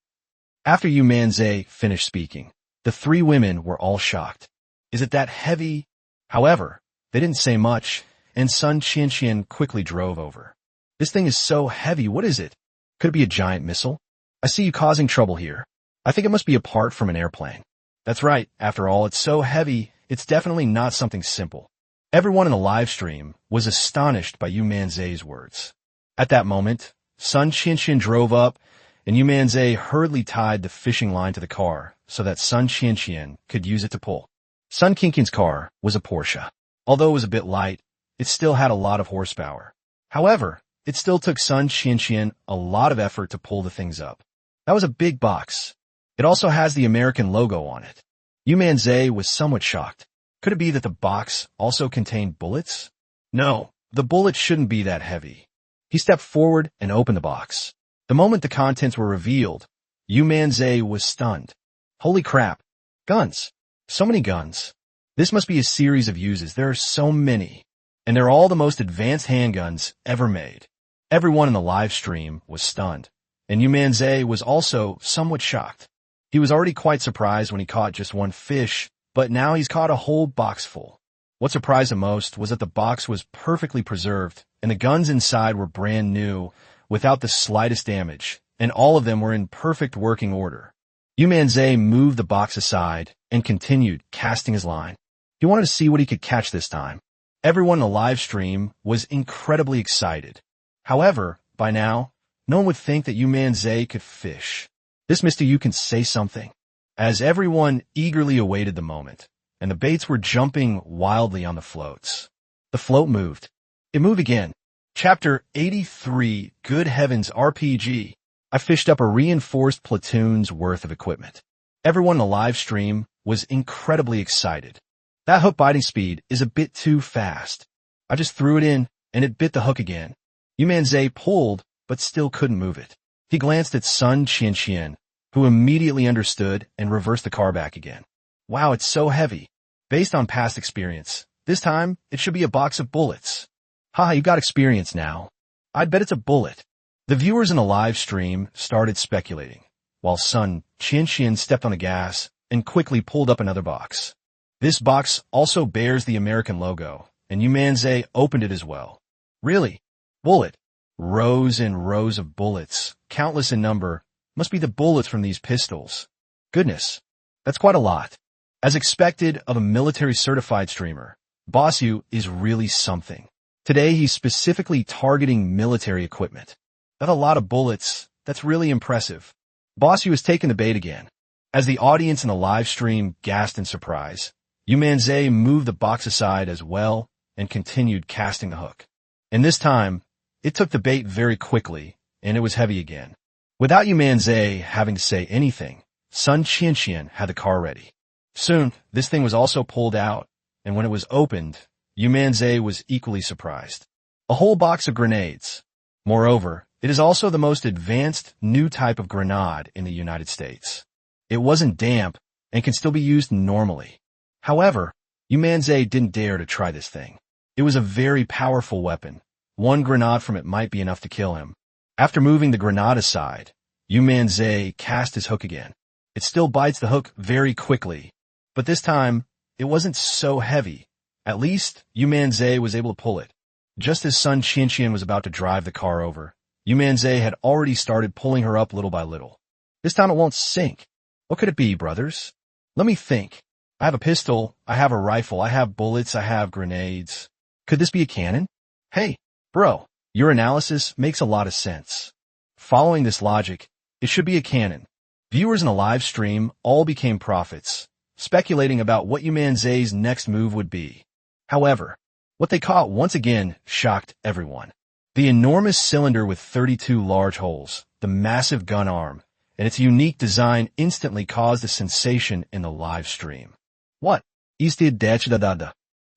After Yu Manzai finished speaking, the three women were all shocked. Is it that heavy? However, they didn't say much, and Sun Qianxian quickly drove over. This thing is so heavy, what is it? Could it be a giant missile? I see you causing trouble here. I think it must be a part from an airplane. That's right, after all, it's so heavy, it's definitely not something simple. Everyone in the live stream was astonished by Yu Manzai's words. At that moment, Sun Qianxian drove up, and Yu Manzai hurriedly tied the fishing line to the car so that Sun Qianxian could use it to pull. Sun Qianxian's car was a Porsche. Although it was a bit light, it still had a lot of horsepower. However, it still took Sun Qianxian a lot of effort to pull the things up. That was a big box. It also has the American logo on it. Yu Manzai was somewhat shocked. Could it be that the box also contained bullets? No, the bullets shouldn't be that heavy. He stepped forward and opened the box. The moment the contents were revealed, Yu Manzai was stunned. Holy crap! Guns! So many guns. This must be a series of uses. There are so many. And they're all the most advanced handguns ever made. Everyone in the live stream was stunned, and Yu Manzai was also somewhat shocked. He was already quite surprised when he caught just one fish, but now he's caught a whole box full. What surprised him most was that the box was perfectly preserved, and the guns inside were brand new, without the slightest damage, and all of them were in perfect working order. Yu Manzai moved the box aside and continued casting his line. He wanted to see what he could catch this time. Everyone in the live stream was incredibly excited. However, by now, no one would think that Yu Manzai could fish. This Mr. Yu can say something. As everyone eagerly awaited the moment, and the baits were jumping wildly on the floats. The float moved. It moved again. Chapter 83, Good Heavens RPG. I fished up a reinforced platoon's worth of equipment. Everyone in the live stream was incredibly excited. That hook biting speed is a bit too fast. I just threw it in, and it bit the hook again. Yu Manzai pulled, but still couldn't move it. He glanced at Sun Qianxian, who immediately understood and reversed the car back again. Wow, it's so heavy. Based on past experience, this time it should be a box of bullets. Haha, you got experience now. I'd bet it's a bullet. The viewers in the live stream started speculating, while Sun Qianxian stepped on the gas and quickly pulled up another box. This box also bears the American logo, and Yu Manzai opened it as well. Really? Bullet. Rows and rows of bullets, countless in number, must be the bullets from these pistols. Goodness, that's quite a lot. As expected of a military certified streamer, Bossu is really something. Today he's specifically targeting military equipment. That's a lot of bullets. That's really impressive. Bossu has taken the bait again. As the audience in the live stream gasped in surprise, Yu Manzai moved the box aside as well and continued casting the hook. And this time, it took the bait very quickly, and it was heavy again. Without Yu Manzai having to say anything, Sun Qianqian had the car ready. Soon, this thing was also pulled out, and when it was opened, Yu Manzai was equally surprised. A whole box of grenades. Moreover, it is also the most advanced new type of grenade in the United States. It wasn't damp and can still be used normally. However, Yu Manzai didn't dare to try this thing. It was a very powerful weapon. One grenade from it might be enough to kill him. After moving the grenade aside, Yu Manzai cast his hook again. It still bites the hook very quickly, but this time, it wasn't so heavy. At least, Yu Manzai was able to pull it. Just as Sun Qianqian was about to drive the car over, Yu Manzai had already started pulling her up little by little. This time it won't sink. What could it be, brothers? Let me think. I have a pistol, I have a rifle, I have bullets, I have grenades. Could this be a cannon? Hey, bro, your analysis makes a lot of sense. Following this logic, it should be a cannon. Viewers in a live stream all became prophets, speculating about what Yu Manzai's next move would be. However, what they caught once again shocked everyone. The enormous cylinder with 32 large holes, the massive gun arm, and its unique design instantly caused a sensation in the live stream. What? Is the da?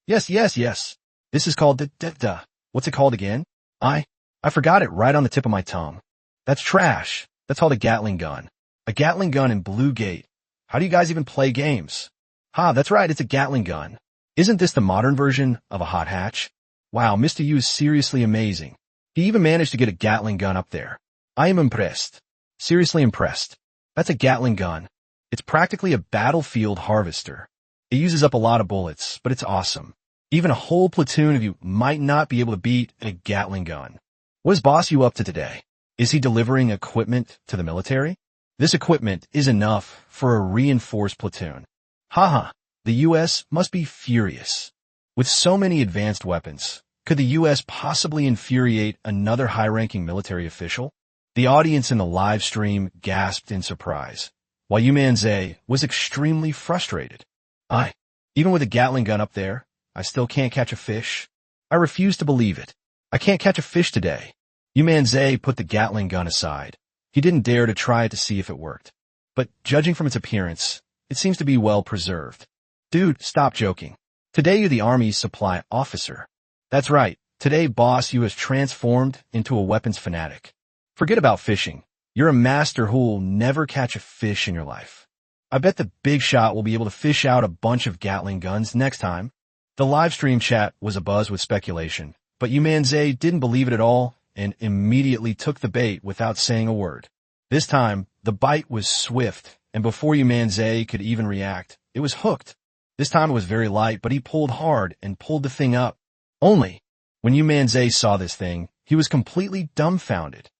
Yes. This is called da. What's it called again? I forgot it right on the tip of my tongue. That's trash. That's called a Gatling gun. A Gatling gun in Blue Gate. How do you guys even play games? That's right, it's a Gatling gun. Isn't this the modern version of a hot hatch? Wow, Mr. Yu is seriously amazing. He even managed to get a Gatling gun up there. I am impressed. Seriously impressed. That's a Gatling gun. It's practically a battlefield harvester. It uses up a lot of bullets, but it's awesome. Even a whole platoon of you might not be able to beat a Gatling gun. What is Boss Yu up to today? Is he delivering equipment to the military? This equipment is enough for a reinforced platoon. The U.S. must be furious. With so many advanced weapons, could the U.S. possibly infuriate another high-ranking military official? The audience in the live stream gasped in surprise, while Yu Manzai was extremely frustrated. Even with a Gatling gun up there, I still can't catch a fish. I refuse to believe it. I can't catch a fish today. Yu Manzai put the Gatling gun aside. He didn't dare to try it to see if it worked. But judging from its appearance, it seems to be well preserved. Dude, stop joking. Today you're the Army's supply officer. That's right. Today Boss Yu has transformed into a weapons fanatic. Forget about fishing. You're a master who will never catch a fish in your life. I bet the big shot will be able to fish out a bunch of Gatling guns next time. The live stream chat was abuzz with speculation, but Yu Manzai didn't believe it at all and immediately took the bait without saying a word. This time, the bite was swift, and before Yu Manzai could even react, it was hooked. This time it was very light, but he pulled hard and pulled the thing up. Only, when Yu Manzai saw this thing, he was completely dumbfounded.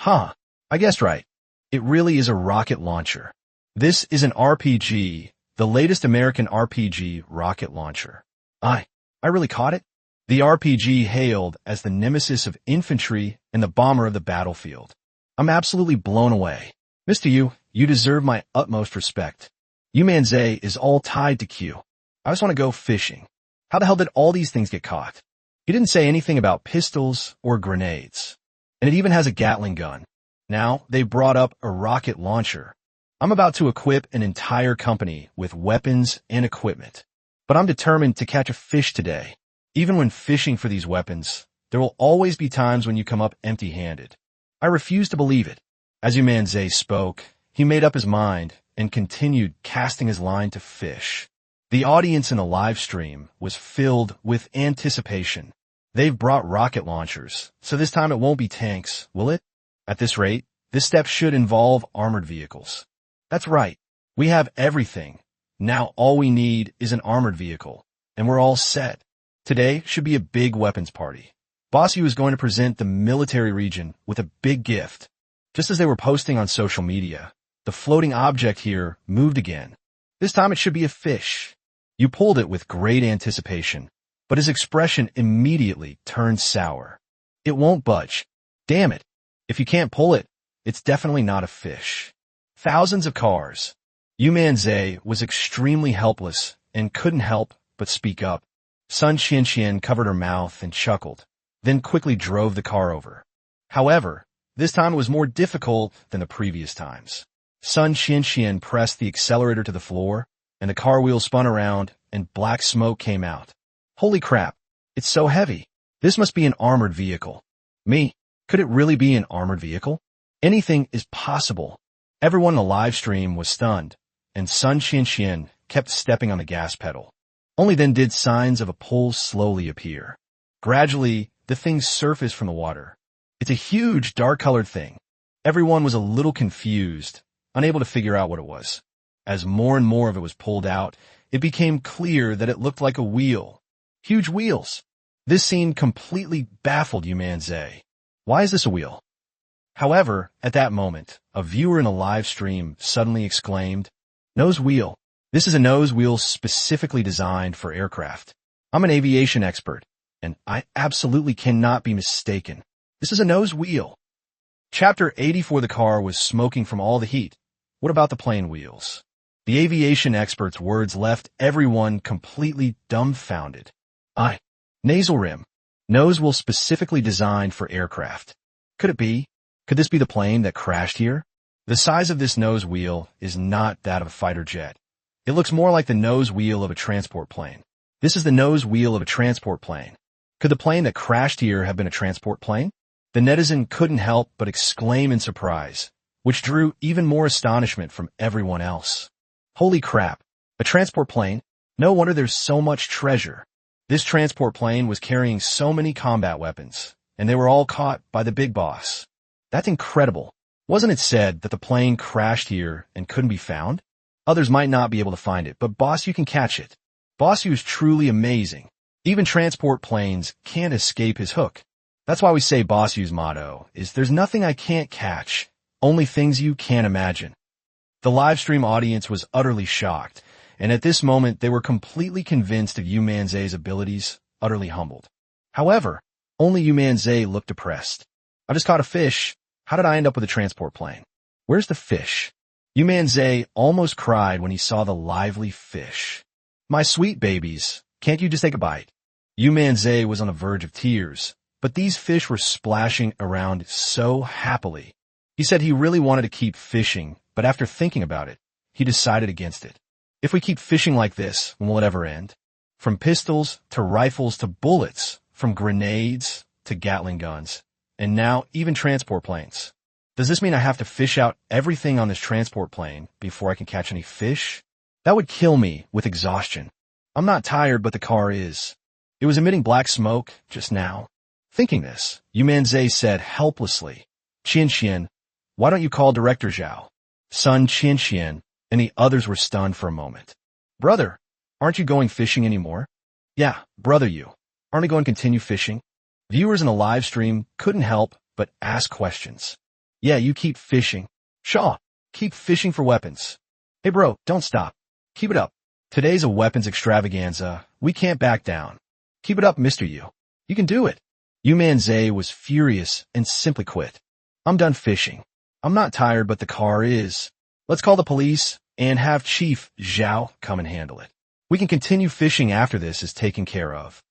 I guessed right. It really is a rocket launcher. This is an RPG, the latest American RPG rocket launcher. I really caught it? The RPG hailed as the nemesis of infantry and the bomber of the battlefield. I'm absolutely blown away. Mr. Yu, you deserve my utmost respect. Yu Manzai is all tied to Q. I just want to go fishing. How the hell did all these things get caught? He didn't say anything about pistols or grenades. And it even has a Gatling gun. Now, they brought up a rocket launcher. I'm about to equip an entire company with weapons and equipment. But I'm determined to catch a fish today. Even when fishing for these weapons, there will always be times when you come up empty-handed. I refuse to believe it. As Yu Manzai spoke, he made up his mind and continued casting his line to fish. The audience in the live stream was filled with anticipation. They've brought rocket launchers, so this time it won't be tanks, will it? At this rate, this step should involve armored vehicles. That's right. We have everything. Now all we need is an armored vehicle, and we're all set. Today should be a big weapons party. Boss Yu is going to present the military region with a big gift. Just as they were posting on social media, the floating object here moved again. This time it should be a fish. You pulled it with great anticipation, but his expression immediately turned sour. It won't budge. Damn it. If you can't pull it, it's definitely not a fish. Thousands of cars. Yu Manzai was extremely helpless and couldn't help but speak up. Sun Qianqian covered her mouth and chuckled. then quickly drove the car over. However, this time it was more difficult than the previous times. Sun Qianxian pressed the accelerator to the floor, and the car wheel spun around, and black smoke came out. Holy crap, it's so heavy. This must be an armored vehicle. Me, could it really be an armored vehicle? Anything is possible. Everyone in the live stream was stunned, and Sun Qianxian kept stepping on the gas pedal. Only then did signs of a pull slowly appear. Gradually, the thing surfaced from the water. It's a huge, dark-colored thing. Everyone was a little confused, unable to figure out what it was. As more and more of it was pulled out, it became clear that it looked like a wheel. Huge wheels. This scene completely baffled Yu Manzai. Why is this a wheel? However, at that moment, a viewer in the live stream suddenly exclaimed, "Nose wheel. This is a nose wheel specifically designed for aircraft. I'm an aviation expert, and I absolutely cannot be mistaken. This is a nose wheel." Chapter 84. The car was smoking from all the heat. What about the plane wheels? The aviation expert's words left everyone completely dumbfounded. Nasal rim. Nose wheel specifically designed for aircraft. Could it be? Could this be the plane that crashed here? The size of this nose wheel is not that of a fighter jet. It looks more like the nose wheel of a transport plane. This is the nose wheel of a transport plane. Could the plane that crashed here have been a transport plane? The netizen couldn't help but exclaim in surprise, which drew even more astonishment from everyone else. Holy crap! A transport plane? No wonder there's so much treasure. This transport plane was carrying so many combat weapons, and they were all caught by the big boss. That's incredible. Wasn't it said that the plane crashed here and couldn't be found? Others might not be able to find it, but Boss Yu can catch it. Boss Yu is truly amazing. Even transport planes can't escape his hook. That's why we say Boss Yu's motto is, "There's nothing I can't catch, only things you can't imagine." The live stream audience was utterly shocked, and at this moment they were completely convinced of Yu Manzai's abilities, utterly humbled. However, only Yu Manzai looked depressed. "I just caught a fish. How did I end up with a transport plane? Where's the fish?" Yu Manzai almost cried when he saw the lively fish. "My sweet babies, can't you just take a bite?" Yu Manzai was on the verge of tears, but these fish were splashing around so happily. He said he really wanted to keep fishing, but after thinking about it, he decided against it. If we keep fishing like this, when will it ever end? From pistols to rifles to bullets, from grenades to Gatling guns, and now even transport planes. Does this mean I have to fish out everything on this transport plane before I can catch any fish? That would kill me with exhaustion. I'm not tired, but the car is. It was emitting black smoke just now. Thinking this, Yu Manzai said helplessly, "Qianxian, why don't you call Director Zhao?" Sun Qianxian and the others were stunned for a moment. "Brother, aren't you going fishing anymore?" "Yeah, brother Yu. Aren't we going to continue fishing?" Viewers in the live stream couldn't help but ask questions. "Yeah, you keep fishing. Shaw, keep fishing for weapons. Hey bro, don't stop. Keep it up. Today's a weapons extravaganza. We can't back down. Keep it up, Mr. Yu. You can do it." Yu Manzai was furious and simply quit. "I'm done fishing. I'm not tired, but the car is. Let's call the police and have Chief Zhao come and handle it. We can continue fishing after this is taken care of."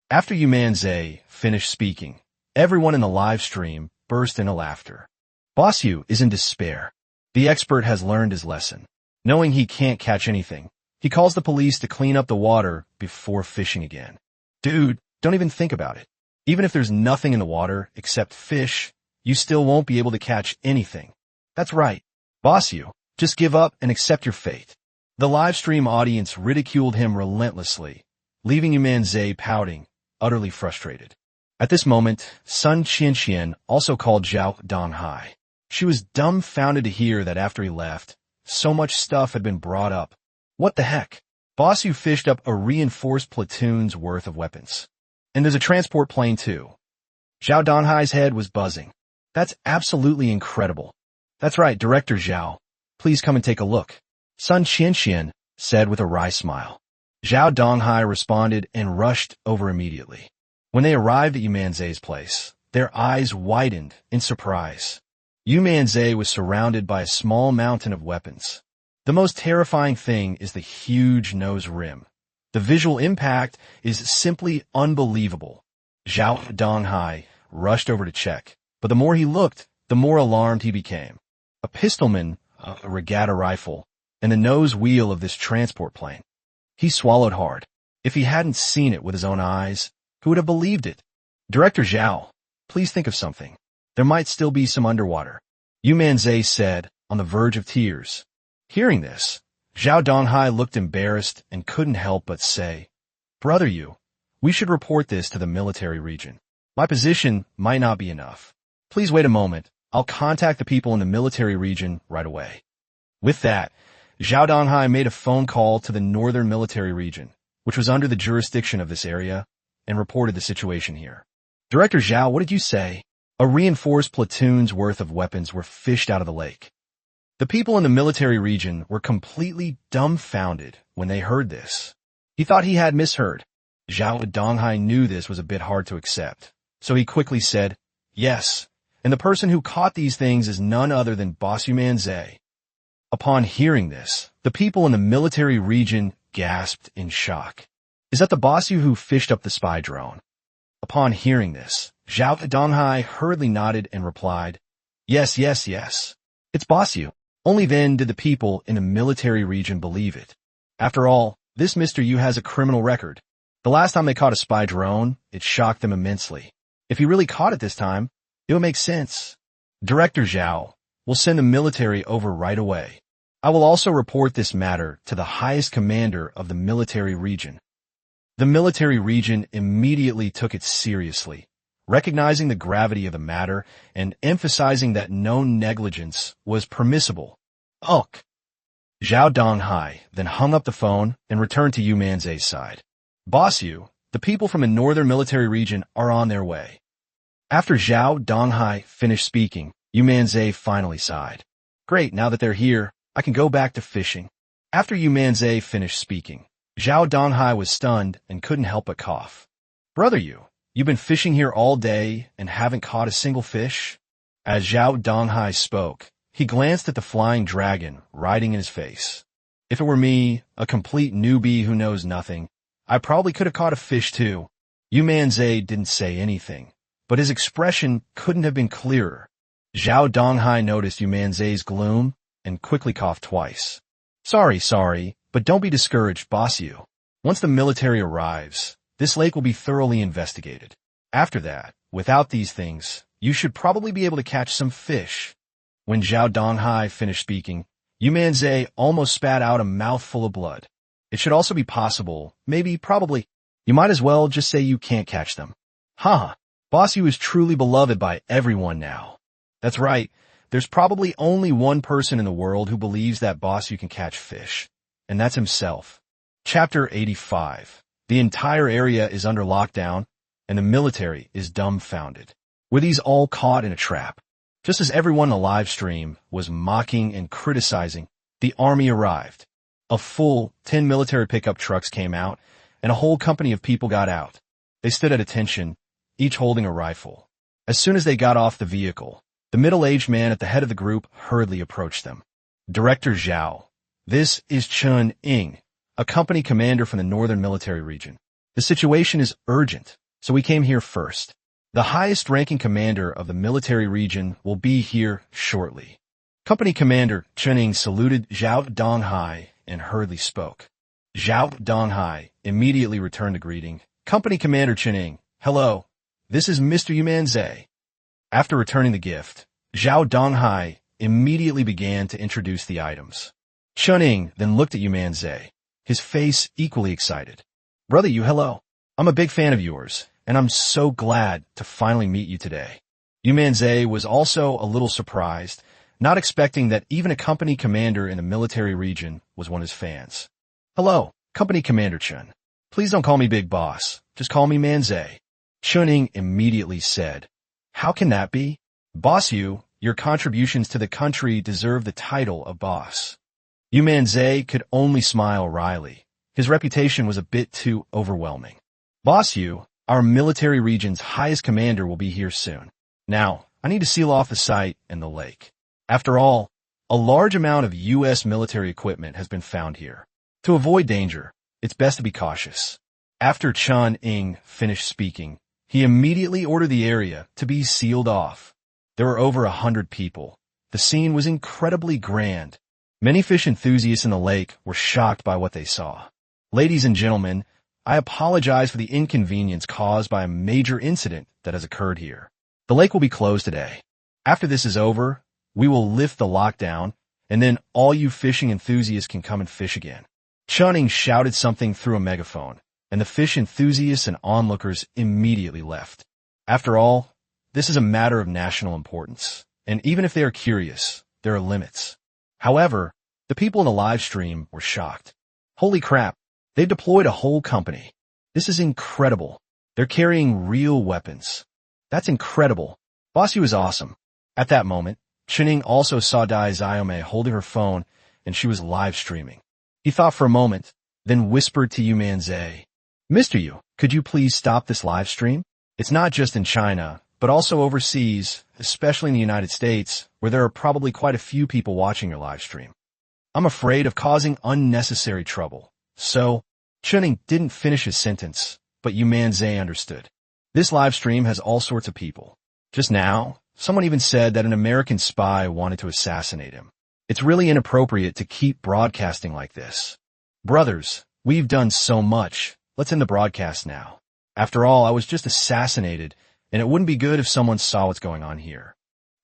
After Yu Manzai finished speaking, everyone in the live stream burst into laughter. Boss Yu is in despair. The expert has learned his lesson. Knowing he can't catch anything, he calls the police to clean up the water before fishing again. Dude, don't even think about it. Even if there's nothing in the water except fish, you still won't be able to catch anything. That's right. Boss Yu, just give up and accept your fate. The live stream audience ridiculed him relentlessly, leaving Yu Manzai pouting, utterly frustrated. At this moment, Sun Qianxian also called Zhao Donghai. She was dumbfounded to hear that after he left, so much stuff had been brought up. What the heck? Boss Yu fished up a reinforced platoon's worth of weapons. And there's a transport plane too. Zhao Donghai's head was buzzing. That's absolutely incredible. That's right, Director Zhao. Please come and take a look. Sun Qianxian said with a wry smile. Zhao Donghai responded and rushed over immediately. When they arrived at Yu Manzai's place, their eyes widened in surprise. Yu Manzai was surrounded by a small mountain of weapons. The most terrifying thing is the huge nose rim. The visual impact is simply unbelievable. Zhao Donghai rushed over to check, but the more he looked, the more alarmed he became. A pistolman, a regatta rifle, and the nose wheel of this transport plane. He swallowed hard. If he hadn't seen it with his own eyes, who would have believed it? Director Zhao, please think of something. There might still be some underwater, Yu Manzai said, on the verge of tears. Hearing this, Zhao Donghai looked embarrassed and couldn't help but say, Brother Yu, we should report this to the military region. My position might not be enough. Please wait a moment. I'll contact the people in the military region right away. With that, Zhao Donghai made a phone call to the northern military region, which was under the jurisdiction of this area, and reported the situation here. Director Zhao, what did you say? A reinforced platoon's worth of weapons were fished out of the lake. The people in the military region were completely dumbfounded when they heard this. He thought he had misheard. Zhao Donghai knew this was a bit hard to accept, so he quickly said, Yes, and the person who caught these things is none other than boss Yu Manzai. Upon hearing this, the people in the military region gasped in shock. Is that the boss Yu who fished up the spy drone? Upon hearing this, Zhao Donghai hurriedly nodded and replied, Yes, yes, yes. It's boss Yu. Only then did the people in the military region believe it. After all, this Mr. Yu has a criminal record. The last time they caught a spy drone, it shocked them immensely. If he really caught it this time, it would make sense. Director Zhao will send the military over right away. I will also report this matter to the highest commander of the military region. The military region immediately took it seriously, recognizing the gravity of the matter and emphasizing that no negligence was permissible. Ugh. Zhao Donghai then hung up the phone and returned to Yu Manzai's side. Boss Yu, the people from the northern military region are on their way. After Zhao Donghai finished speaking, Yu Manzai finally sighed. Great, now that they're here, I can go back to fishing. After Yu Manzai finished speaking, Zhao Donghai was stunned and couldn't help but cough. Brother Yu, you've been fishing here all day and haven't caught a single fish? As Zhao Donghai spoke, he glanced at the flying dragon riding in his face. If it were me, a complete newbie who knows nothing, I probably could have caught a fish too. Yu Manzai didn't say anything, but his expression couldn't have been clearer. Zhao Donghai noticed Yu Manzai's gloom and quickly coughed twice. Sorry, but don't be discouraged, boss Yu. Once the military arrives, this lake will be thoroughly investigated. After that, without these things, you should probably be able to catch some fish. When Zhao Donghai finished speaking, Yu Manzai almost spat out a mouthful of blood. It should also be possible, probably. You might as well just say you can't catch them. Boss Yu is truly beloved by everyone now. That's right. There's probably only one person in the world who believes that boss Yu can catch fish, and that's himself. Chapter 85. The entire area is under lockdown, and the military is dumbfounded. Were these all caught in a trap? Just as everyone in the live stream was mocking and criticizing, the army arrived. A full 10 military pickup trucks came out, and a whole company of people got out. They stood at attention, each holding a rifle. As soon as they got off the vehicle, the middle-aged man at the head of the group hurriedly approached them. Director Zhao, this is Chun Ying, a company commander from the northern military region. The situation is urgent, so we came here first. The highest-ranking commander of the military region will be here shortly. Company Commander Chun Ying saluted Zhao Donghai and hurriedly spoke. Zhao Donghai immediately returned the greeting. Company Commander Chun Ying, hello, this is Mr. Yu Manzai. After returning the gift, Zhao Donghai immediately began to introduce the items. Chun Ying then looked at Yu Manzai, his face equally excited. Brother Yu, hello. I'm a big fan of yours, and I'm so glad to finally meet you today. Yu Manzai was also a little surprised, not expecting that even a company commander in the military region was one of his fans. Hello, Company Commander Chun. Please don't call me Big Boss. Just call me Manzai. Chun Ying immediately said, How can that be? Boss Yu, your contributions to the country deserve the title of boss. Yu Manzai could only smile wryly. His reputation was a bit too overwhelming. Boss Yu, our military region's highest commander, will be here soon. Now, I need to seal off the site and the lake. After all, a large amount of U.S. military equipment has been found here. To avoid danger, it's best to be cautious. After Chun Ying finished speaking, He immediately ordered the area to be sealed off. There were over 100 people. The scene was incredibly grand. Many fish enthusiasts in the lake were shocked by what they saw. Ladies and gentlemen, I apologize for the inconvenience caused by a major incident that has occurred here. The lake will be closed today. After this is over, we will lift the lockdown, and then all you fishing enthusiasts can come and fish again. Chunning shouted something through a megaphone, and the fish enthusiasts and onlookers immediately left. After all, this is a matter of national importance, and even if they are curious, there are limits. However, the people in the live stream were shocked. Holy crap, they've deployed a whole company. This is incredible. They're carrying real weapons. That's incredible. Bossy is awesome. At that moment, Chunning also saw Dai Xiaomei holding her phone, and she was live streaming. He thought for a moment, then whispered to Yu Manzai, "Mr. Yu, could you please stop this live stream? It's not just in China, but also overseas, especially in the United States, where there are probably quite a few people watching your live stream. I'm afraid of causing unnecessary trouble." So, Chunning didn't finish his sentence, but Yu Manzai understood. This live stream has all sorts of people. Just now, someone even said that an American spy wanted to assassinate him. It's really inappropriate to keep broadcasting like this. Brothers, we've done so much. Let's end the broadcast now. After all, I was just assassinated, and it wouldn't be good if someone saw what's going on here.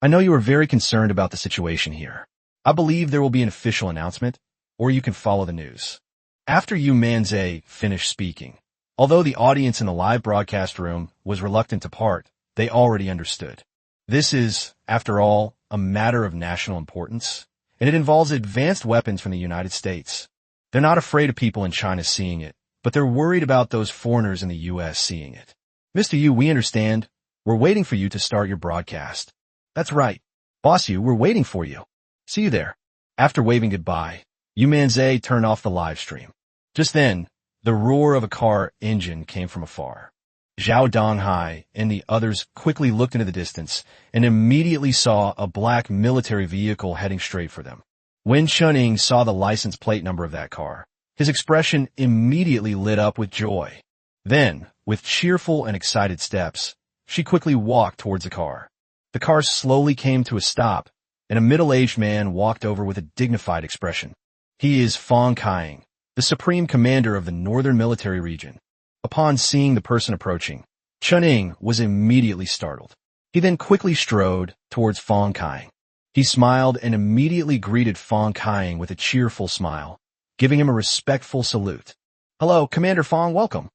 I know you are very concerned about the situation here. I believe there will be an official announcement, or you can follow the news. After Yu Manzai finished speaking, although the audience in the live broadcast room was reluctant to part, they already understood. This is, after all, a matter of national importance, and it involves advanced weapons from the United States. They're not afraid of people in China seeing it, but they're worried about those foreigners in the U.S. seeing it. Mr. Yu, we understand. We're waiting for you to start your broadcast. That's right. Boss Yu, we're waiting for you. See you there. After waving goodbye, Yu Manzai turned off the live stream. Just then, the roar of a car engine came from afar. Zhao Donghai and the others quickly looked into the distance and immediately saw a black military vehicle heading straight for them. When Chunning saw the license plate number of that car, his expression immediately lit up with joy. Then, with cheerful and excited steps, she quickly walked towards the car. The car slowly came to a stop, and a middle-aged man walked over with a dignified expression. He is Fong Kaiying, the Supreme Commander of the Northern Military Region. Upon seeing the person approaching, Chunning was immediately startled. He then quickly strode towards Fong Kaiying. He smiled and immediately greeted Fong Kaiying with a cheerful smile, giving him a respectful salute. "Hello, Commander Fong, welcome."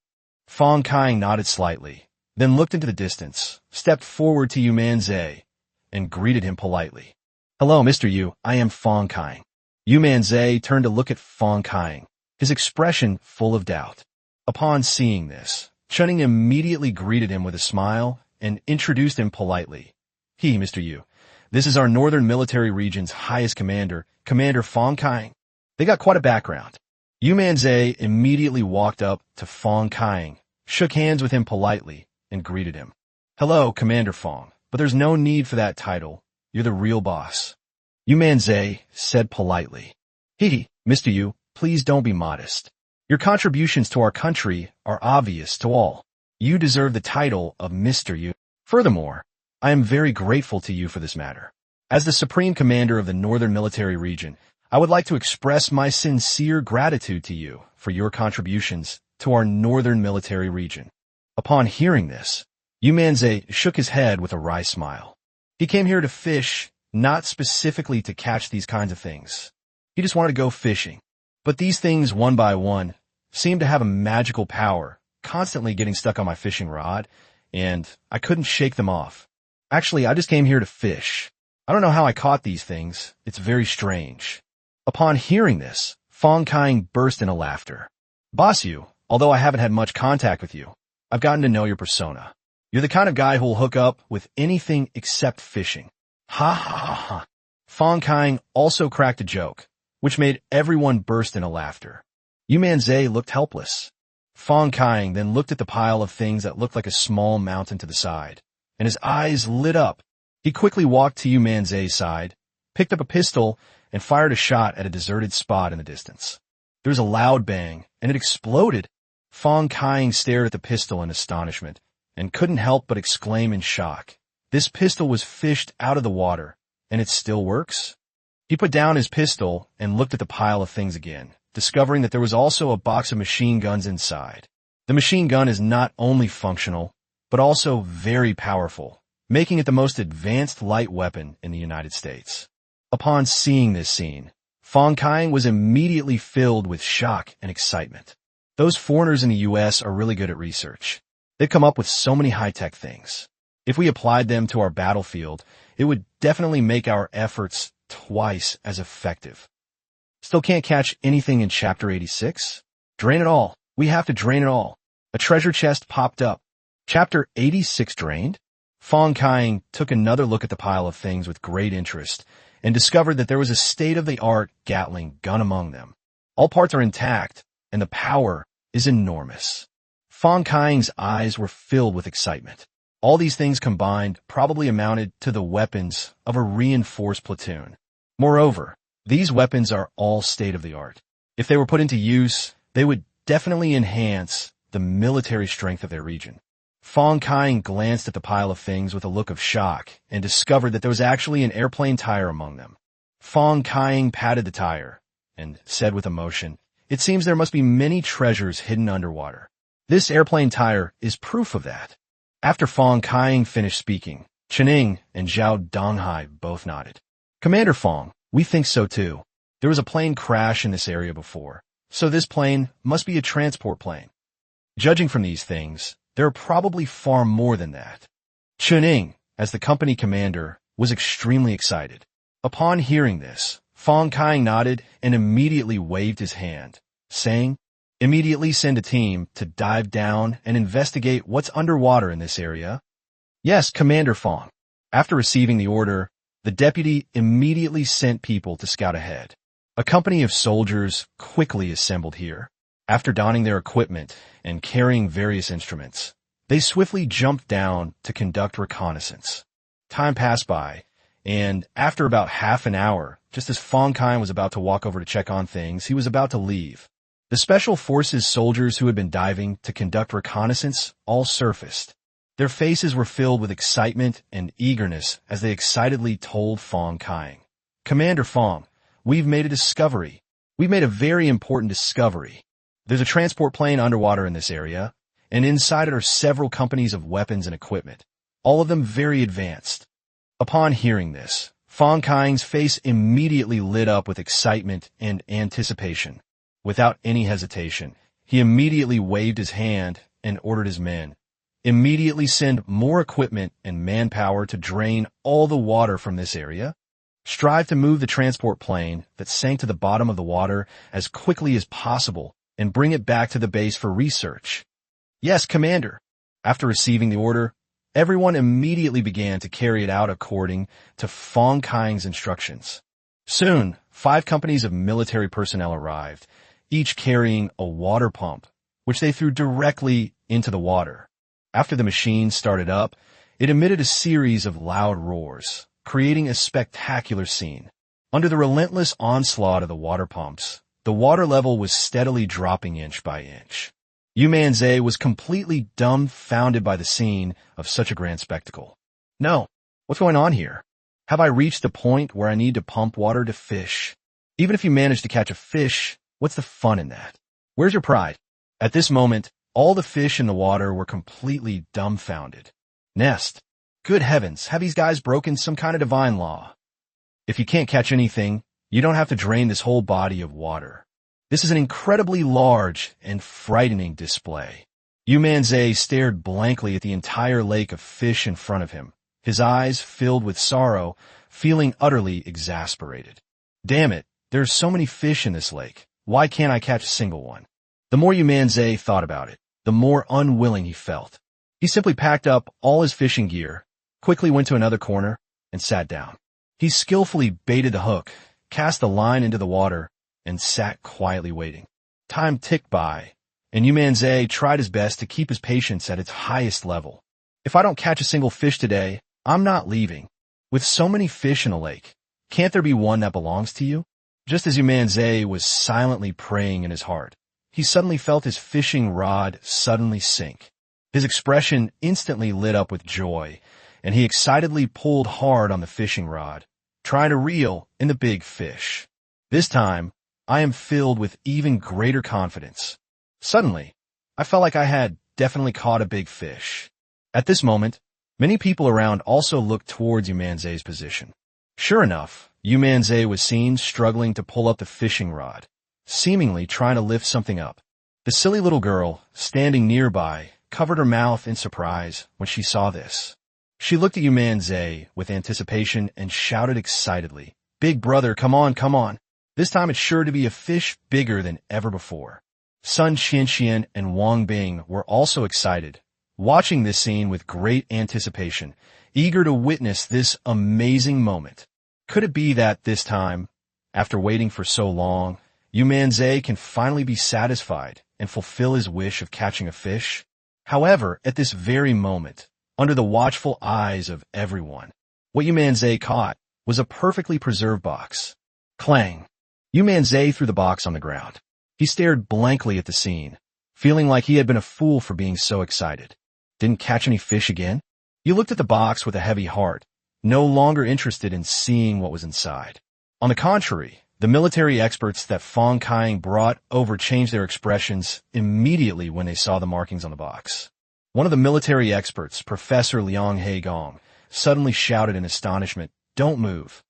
Fong Kaiying nodded slightly, then looked into the distance, stepped forward to Yu Manzai, and greeted him politely. "Hello, Mr. Yu, I am Fong Kaiying." Yu Manzai turned to look at Fong Kaiying, his expression full of doubt. Upon seeing this, Chunning immediately greeted him with a smile and introduced him politely. Mr. Yu, this is our Northern Military Region's highest commander, Commander Fong Kaiying." They got quite a background. Yu Manzai immediately walked up to Fong Kaiying, shook hands with him politely, and greeted him. "Hello, Commander Fong, but there's no need for that title. You're the real boss." Yu Manzai said politely. Mr. Yu, please don't be modest. Your contributions to our country are obvious to all. You deserve the title of Mr. Yu. Furthermore, I am very grateful to you for this matter. As the Supreme Commander of the Northern Military Region, I would like to express my sincere gratitude to you for your contributions to our Northern Military Region. Upon hearing this, Yu Manzai shook his head with a wry smile. He came here to fish, not specifically to catch these kinds of things. He just wanted to go fishing. But these things, one by one, seemed to have a magical power, constantly getting stuck on my fishing rod, and I couldn't shake them off. Actually, I just came here to fish. I don't know how I caught these things. It's very strange. Upon hearing this, Fong Kaiying burst into laughter. "Boss Yu, although I haven't had much contact with you, I've gotten to know your persona. You're the kind of guy who'll hook up with anything except fishing." Ha ha ha ha. Fong Kaiying also cracked a joke, which made everyone burst into laughter. Yu Manzai looked helpless. Fong Kaiying then looked at the pile of things that looked like a small mountain to the side, and his eyes lit up. He quickly walked to Yu Manzai's side, picked up a pistol, and fired a shot at a deserted spot in the distance. There was a loud bang, and it exploded. Fong Kaiying stared at the pistol in astonishment, and couldn't help but exclaim in shock. This pistol was fished out of the water, and it still works? He put down his pistol and looked at the pile of things again, discovering that there was also a box of machine guns inside. The machine gun is not only functional, but also very powerful, making it the most advanced light weapon in the United States. Upon seeing this scene, Fong Kang was immediately filled with shock and excitement. Those foreigners in the US are really good at research. They've come up with so many high-tech things. If we applied them to our battlefield, it would definitely make our efforts twice as effective. Still can't catch anything in Chapter 86? Drain it all. We have to drain it all. A treasure chest popped up. Chapter 86 drained? Fong Kang took another look at the pile of things with great interest and discovered that there was a state-of-the-art Gatling gun among them. All parts are intact, and the power is enormous. Fong Kang's eyes were filled with excitement. All these things combined probably amounted to the weapons of a reinforced platoon. Moreover, these weapons are all state-of-the-art. If they were put into use, they would definitely enhance the military strength of their region. Fong Kang glanced at the pile of things with a look of shock and discovered that there was actually an airplane tire among them. Fong Kang patted the tire and said with emotion, "It seems there must be many treasures hidden underwater. This airplane tire is proof of that." After Fong Kang finished speaking, Chening and Zhao Donghai both nodded. "Commander Fong, we think so too. There was a plane crash in this area before, so this plane must be a transport plane. Judging from these things, there are probably far more than that." Chening, as the company commander, was extremely excited. Upon hearing this, Fong Kang nodded and immediately waved his hand, saying, "Immediately send a team to dive down and investigate what's underwater in this area." "Yes, Commander Fong." After receiving the order, the deputy immediately sent people to scout ahead. A company of soldiers quickly assembled here. After donning their equipment and carrying various instruments, they swiftly jumped down to conduct reconnaissance. Time passed by, and after about half an hour, just as Fong Kang was about to walk over to check on things, he was about to leave. The Special Forces soldiers who had been diving to conduct reconnaissance all surfaced. Their faces were filled with excitement and eagerness as they excitedly told Fong Kang, "Commander Fong, we've made a discovery. We've made a very important discovery. There's a transport plane underwater in this area, and inside it are several companies of weapons and equipment, all of them very advanced." Upon hearing this, Fong Kang's face immediately lit up with excitement and anticipation. Without any hesitation, he immediately waved his hand and ordered his men, "Immediately send more equipment and manpower to drain all the water from this area. Strive to move the transport plane that sank to the bottom of the water as quickly as possible and bring it back to the base for research." "Yes, Commander." After receiving the order, everyone immediately began to carry it out according to Fong Kang's instructions. Soon, 5 companies of military personnel arrived, each carrying a water pump, which they threw directly into the water. After the machine started up, it emitted a series of loud roars, creating a spectacular scene. Under the relentless onslaught of the water pumps, the water level was steadily dropping inch by inch. Yu Manzai was completely dumbfounded by the scene of such a grand spectacle. "No, what's going on here? Have I reached the point where I need to pump water to fish? Even if you manage to catch a fish, what's the fun in that? Where's your pride?" At this moment, all the fish in the water were completely dumbfounded. Nest. Good heavens, have these guys broken some kind of divine law? If you can't catch anything, you don't have to drain this whole body of water. This is an incredibly large and frightening display. Yu Manzai stared blankly at the entire lake of fish in front of him, his eyes filled with sorrow, feeling utterly exasperated. "Damn it, there's so many fish in this lake. Why can't I catch a single one?" The more Yu Manzai thought about it, the more unwilling he felt. He simply packed up all his fishing gear, quickly went to another corner, and sat down. He skillfully baited the hook, cast the line into the water, and sat quietly waiting. Time ticked by, and Yu Manzai tried his best to keep his patience at its highest level. "If I don't catch a single fish today, I'm not leaving. With so many fish in a lake, can't there be one that belongs to you?" Just as Yu Manzai was silently praying in his heart, he suddenly felt his fishing rod suddenly sink. His expression instantly lit up with joy, and he excitedly pulled hard on the fishing rod, trying to reel in the big fish. This time, I am filled with even greater confidence. Suddenly, I felt like I had definitely caught a big fish. At this moment, many people around also looked towards Yu Manzai's position. Sure enough, Yu Manzai was seen struggling to pull up the fishing rod, seemingly trying to lift something up. The silly little girl, standing nearby, covered her mouth in surprise when she saw this. She looked at Yu Manzai with anticipation and shouted excitedly, "Big brother, come on, come on. This time it's sure to be a fish bigger than ever before." Sun Xianxian and Wang Bing were also excited, watching this scene with great anticipation, eager to witness this amazing moment. Could it be that this time, after waiting for so long, Yu Manzai can finally be satisfied and fulfill his wish of catching a fish? However, at this very moment, under the watchful eyes of everyone, what Yu Manzai caught was a perfectly preserved box. Clang! Yu Manzai threw the box on the ground. He stared blankly at the scene, feeling like he had been a fool for being so excited. Didn't catch any fish again? You looked at the box with a heavy heart, no longer interested in seeing what was inside. On the contrary, the military experts that Fong Kaiying brought over changed their expressions immediately when they saw the markings on the box. One of the military experts, Professor Liang Heigong, suddenly shouted in astonishment, "Don't move."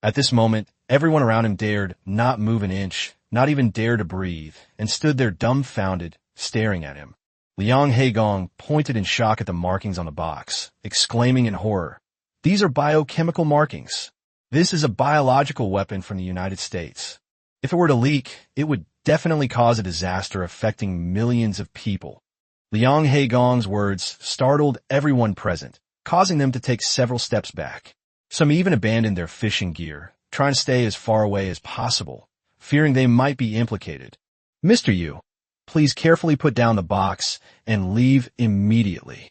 At this moment, everyone around him dared not move an inch, not even dare to breathe, and stood there dumbfounded, staring at him. Liang Heigong pointed in shock at the markings on the box, exclaiming in horror, "These are biochemical markings. This is a biological weapon from the United States. If it were to leak, it would definitely cause a disaster affecting millions of people." Liang Heigong's words startled everyone present, causing them to take several steps back. Some even abandoned their fishing gear, trying to stay as far away as possible, fearing they might be implicated. "Mr. Yu, please carefully put down the box and leave immediately."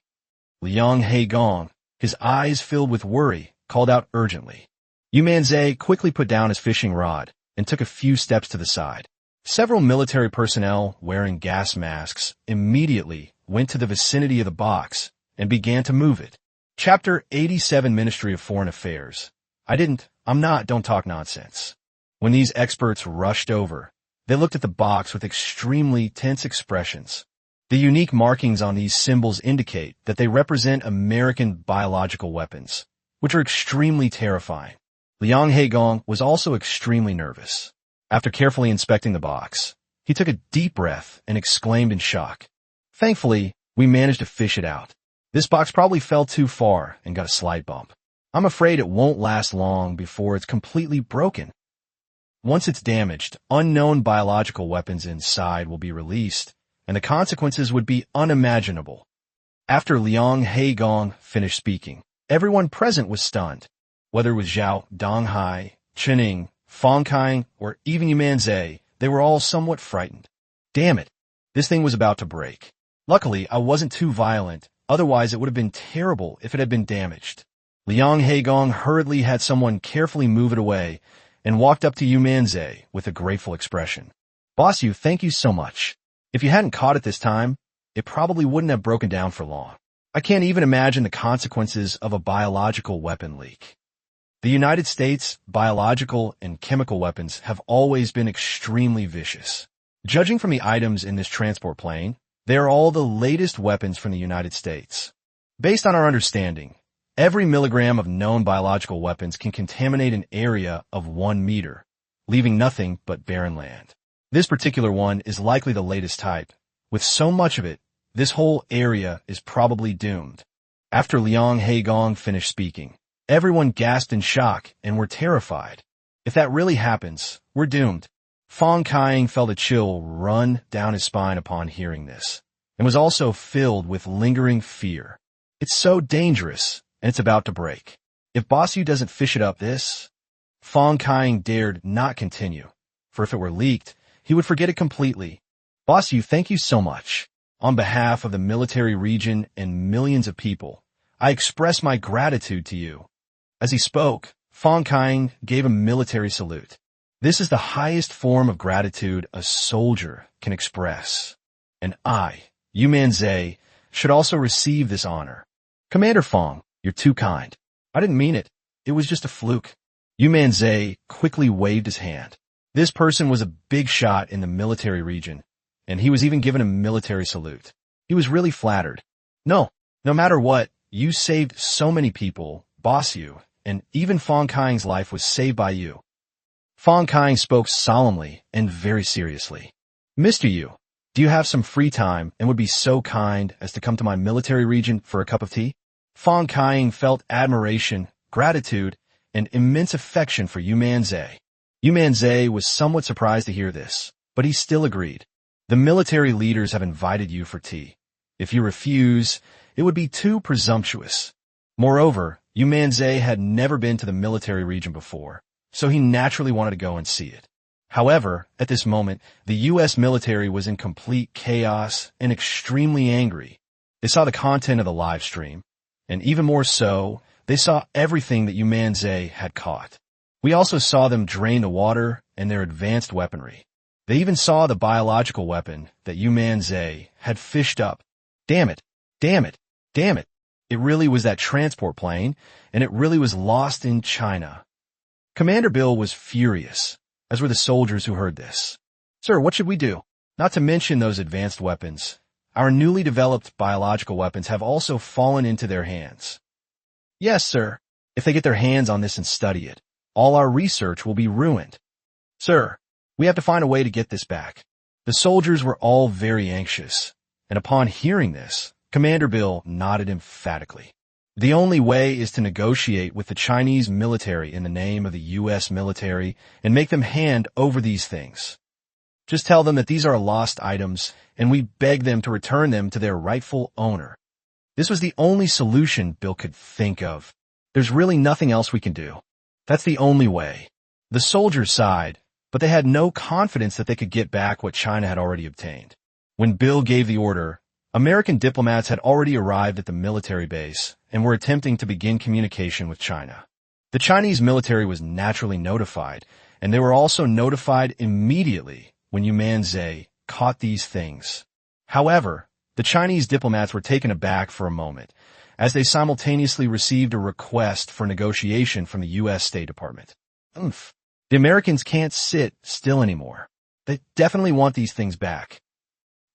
Liang Heigong, his eyes filled with worry, called out urgently. Yu Manzai quickly put down his fishing rod and took a few steps to the side. Several military personnel wearing gas masks immediately went to the vicinity of the box and began to move it. Chapter 87, Ministry of Foreign Affairs. Don't talk nonsense. When these experts rushed over, they looked at the box with extremely tense expressions. The unique markings on these symbols indicate that they represent American biological weapons, which are extremely terrifying. Liang Heigong was also extremely nervous. After carefully inspecting the box, he took a deep breath and exclaimed in shock, "Thankfully, we managed to fish it out. This box probably fell too far and got a slight bump. I'm afraid it won't last long before it's completely broken. Once it's damaged, unknown biological weapons inside will be released, and the consequences would be unimaginable." After Liang Heigong finished speaking, everyone present was stunned. Whether it was Zhao Donghai, Chening, Fong Kaiying, or even Yu Manzai, they were all somewhat frightened. Damn it, this thing was about to break. Luckily, I wasn't too violent, otherwise it would have been terrible if it had been damaged. Liang Heigong hurriedly had someone carefully move it away and walked up to Yu Manzai with a grateful expression. "Boss Yu, thank you so much. If you hadn't caught it this time, it probably wouldn't have broken down for long. I can't even imagine the consequences of a biological weapon leak." The United States' biological and chemical weapons have always been extremely vicious. Judging from the items in this transport plane, they are all the latest weapons from the United States. Based on our understanding, every milligram of known biological weapons can contaminate an area of 1 meter, leaving nothing but barren land. This particular one is likely the latest type. With so much of it, this whole area is probably doomed. After Liang Heigong finished speaking, everyone gasped in shock and were terrified. If that really happens, we're doomed. Fong Kaiying felt a chill run down his spine upon hearing this, and was also filled with lingering fear. It's so dangerous, and it's about to break. If Boss Yu doesn't fish it up Fong Kaiying dared not continue, for if it were leaked, he would forget it completely. "Boss Yu, thank you so much. On behalf of the military region and millions of people, I express my gratitude to you." As he spoke, Fong Kaiying gave a military salute. This is the highest form of gratitude a soldier can express. And I, Yu Manzai, should also receive this honor. Commander Fong, you're too kind. I didn't mean it. It was just a fluke. Yu Manzai quickly waved his hand. This person was a big shot in the military region, and he was even given a military salute. He was really flattered. No matter what, you saved so many people, Boss Yu, and even Fong Kaing's life was saved by you. Fong Kaing spoke solemnly and very seriously. Mr. Yu, do you have some free time and would be so kind as to come to my military region for a cup of tea? Fong Kaing felt admiration, gratitude, and immense affection for Yu Manzai. Yu Manzai was somewhat surprised to hear this, but he still agreed. The military leaders have invited you for tea. If you refuse, it would be too presumptuous. Moreover, Yu Manzai had never been to the military region before, so he naturally wanted to go and see it. However, at this moment, the U.S. military was in complete chaos and extremely angry. They saw the content of the live stream, and even more so, they saw everything that Yu Manzai had caught. We also saw them drain the water and their advanced weaponry. They even saw the biological weapon that Yu Manzai had fished up. Damn it! Damn it! Damn it! It really was that transport plane, and it really was lost in China. Commander Bill was furious, as were the soldiers who heard this. Sir, what should we do? Not to mention those advanced weapons. Our newly developed biological weapons have also fallen into their hands. Yes, sir. If they get their hands on this and study it, all our research will be ruined. Sir, we have to find a way to get this back. The soldiers were all very anxious, and upon hearing this, Commander Bill nodded emphatically. The only way is to negotiate with the Chinese military in the name of the U.S. military and make them hand over these things. Just tell them that these are lost items, and we beg them to return them to their rightful owner. This was the only solution Bill could think of. There's really nothing else we can do. That's the only way. The soldiers sighed, but they had no confidence that they could get back what China had already obtained. When Bill gave the order, American diplomats had already arrived at the military base and were attempting to begin communication with China. The Chinese military was naturally notified, and they were also notified immediately when Yu Manzai caught these things. However, the Chinese diplomats were taken aback for a moment, as they simultaneously received a request for negotiation from the U.S. State Department. The Americans can't sit still anymore. They definitely want these things back.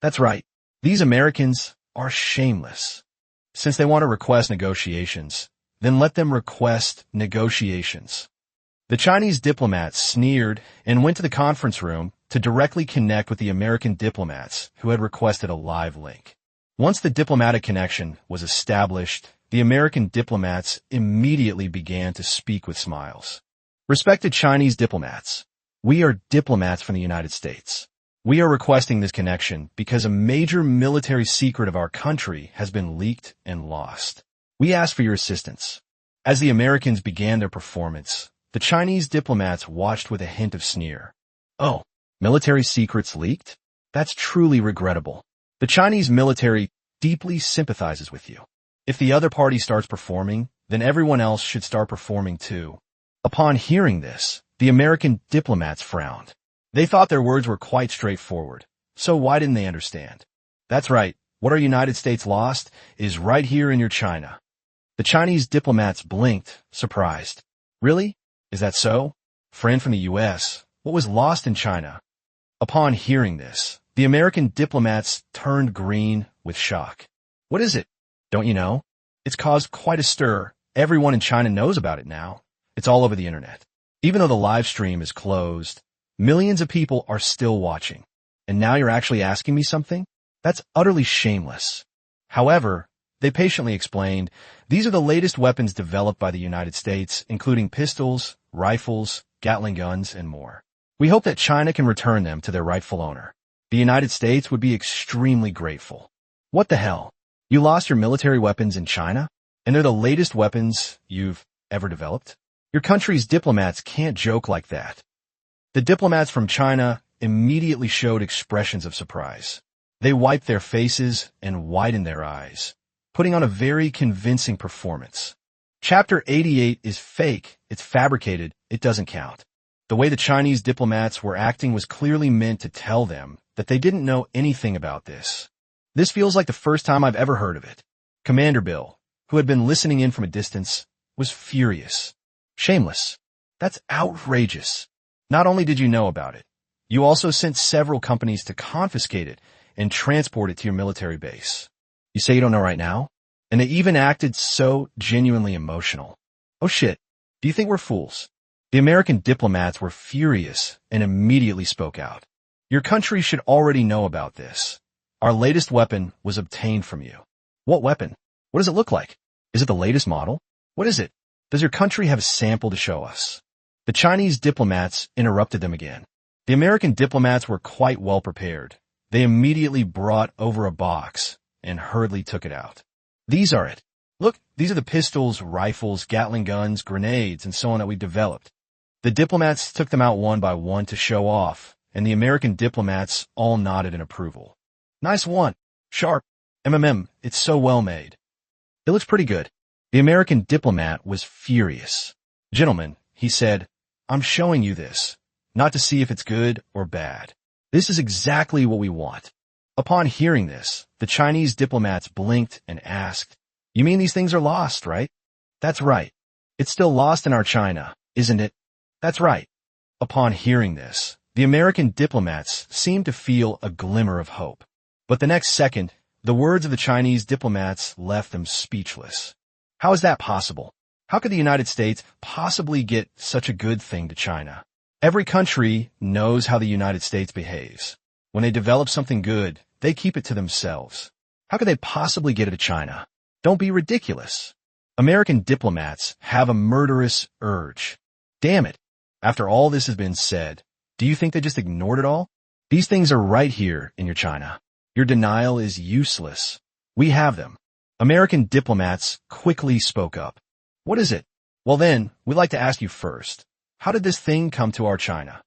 That's right. These Americans are shameless. Since they want to request negotiations, then let them request negotiations. The Chinese diplomats sneered and went to the conference room to directly connect with the American diplomats who had requested a live link. Once the diplomatic connection was established, the American diplomats immediately began to speak with smiles. Respected Chinese diplomats, we are diplomats from the United States. We are requesting this connection because a major military secret of our country has been leaked and lost. We ask for your assistance. As the Americans began their performance, the Chinese diplomats watched with a hint of sneer. Oh, military secrets leaked? That's truly regrettable. The Chinese military deeply sympathizes with you. If the other party starts performing, then everyone else should start performing too. Upon hearing this, the American diplomats frowned. They thought their words were quite straightforward, so why didn't they understand? That's right, what our United States lost is right here in your China. The Chinese diplomats blinked, surprised. Really? Is that so? Friend from the U.S., what was lost in China? Upon hearing this, the American diplomats turned green with shock. What is it? Don't you know? It's caused quite a stir. Everyone in China knows about it now. It's all over the internet. Even though the live stream is closed, millions of people are still watching. And now you're actually asking me something? That's utterly shameless. However, they patiently explained, these are the latest weapons developed by the United States, including pistols, rifles, Gatling guns, and more. We hope that China can return them to their rightful owner. The United States would be extremely grateful. What the hell? You lost your military weapons in China? And they're the latest weapons you've ever developed? Your country's diplomats can't joke like that. The diplomats from China immediately showed expressions of surprise. They wiped their faces and widened their eyes, putting on a very convincing performance. Chapter 88 is fake, it's fabricated, it doesn't count. The way the Chinese diplomats were acting was clearly meant to tell them that they didn't know anything about this. This feels like the first time I've ever heard of it. Commander Bill, who had been listening in from a distance, was furious. Shameless. That's outrageous. Not only did you know about it, you also sent several companies to confiscate it and transport it to your military base. You say you don't know right now? And they even acted so genuinely emotional. Oh shit. Do you think we're fools? The American diplomats were furious and immediately spoke out. Your country should already know about this. Our latest weapon was obtained from you. What weapon? What does it look like? Is it the latest model? What is it? Does your country have a sample to show us? The Chinese diplomats interrupted them again. The American diplomats were quite well prepared. They immediately brought over a box and hurriedly took it out. These are it. Look, these are the pistols, rifles, Gatling guns, grenades, and so on that we developed. The diplomats took them out one by one to show off, and the American diplomats all nodded in approval. Nice one. Sharp. It's so well made. It looks pretty good. The American diplomat was furious. Gentlemen, he said, I'm showing you this, not to see if it's good or bad. This is exactly what we want. Upon hearing this, the Chinese diplomats blinked and asked, You mean these things are lost, right? That's right. It's still lost in our China, isn't it? That's right. Upon hearing this, the American diplomats seemed to feel a glimmer of hope. But the next second, the words of the Chinese diplomats left them speechless. How is that possible? How could the United States possibly get such a good thing to China? Every country knows how the United States behaves. When they develop something good, they keep it to themselves. How could they possibly get it to China? Don't be ridiculous. American diplomats have a murderous urge. Damn it. After all this has been said, do you think they just ignored it all? These things are right here in your China. Your denial is useless. We have them. American diplomats quickly spoke up. What is it? Well then, we'd like to ask you first. How did this thing come to our China?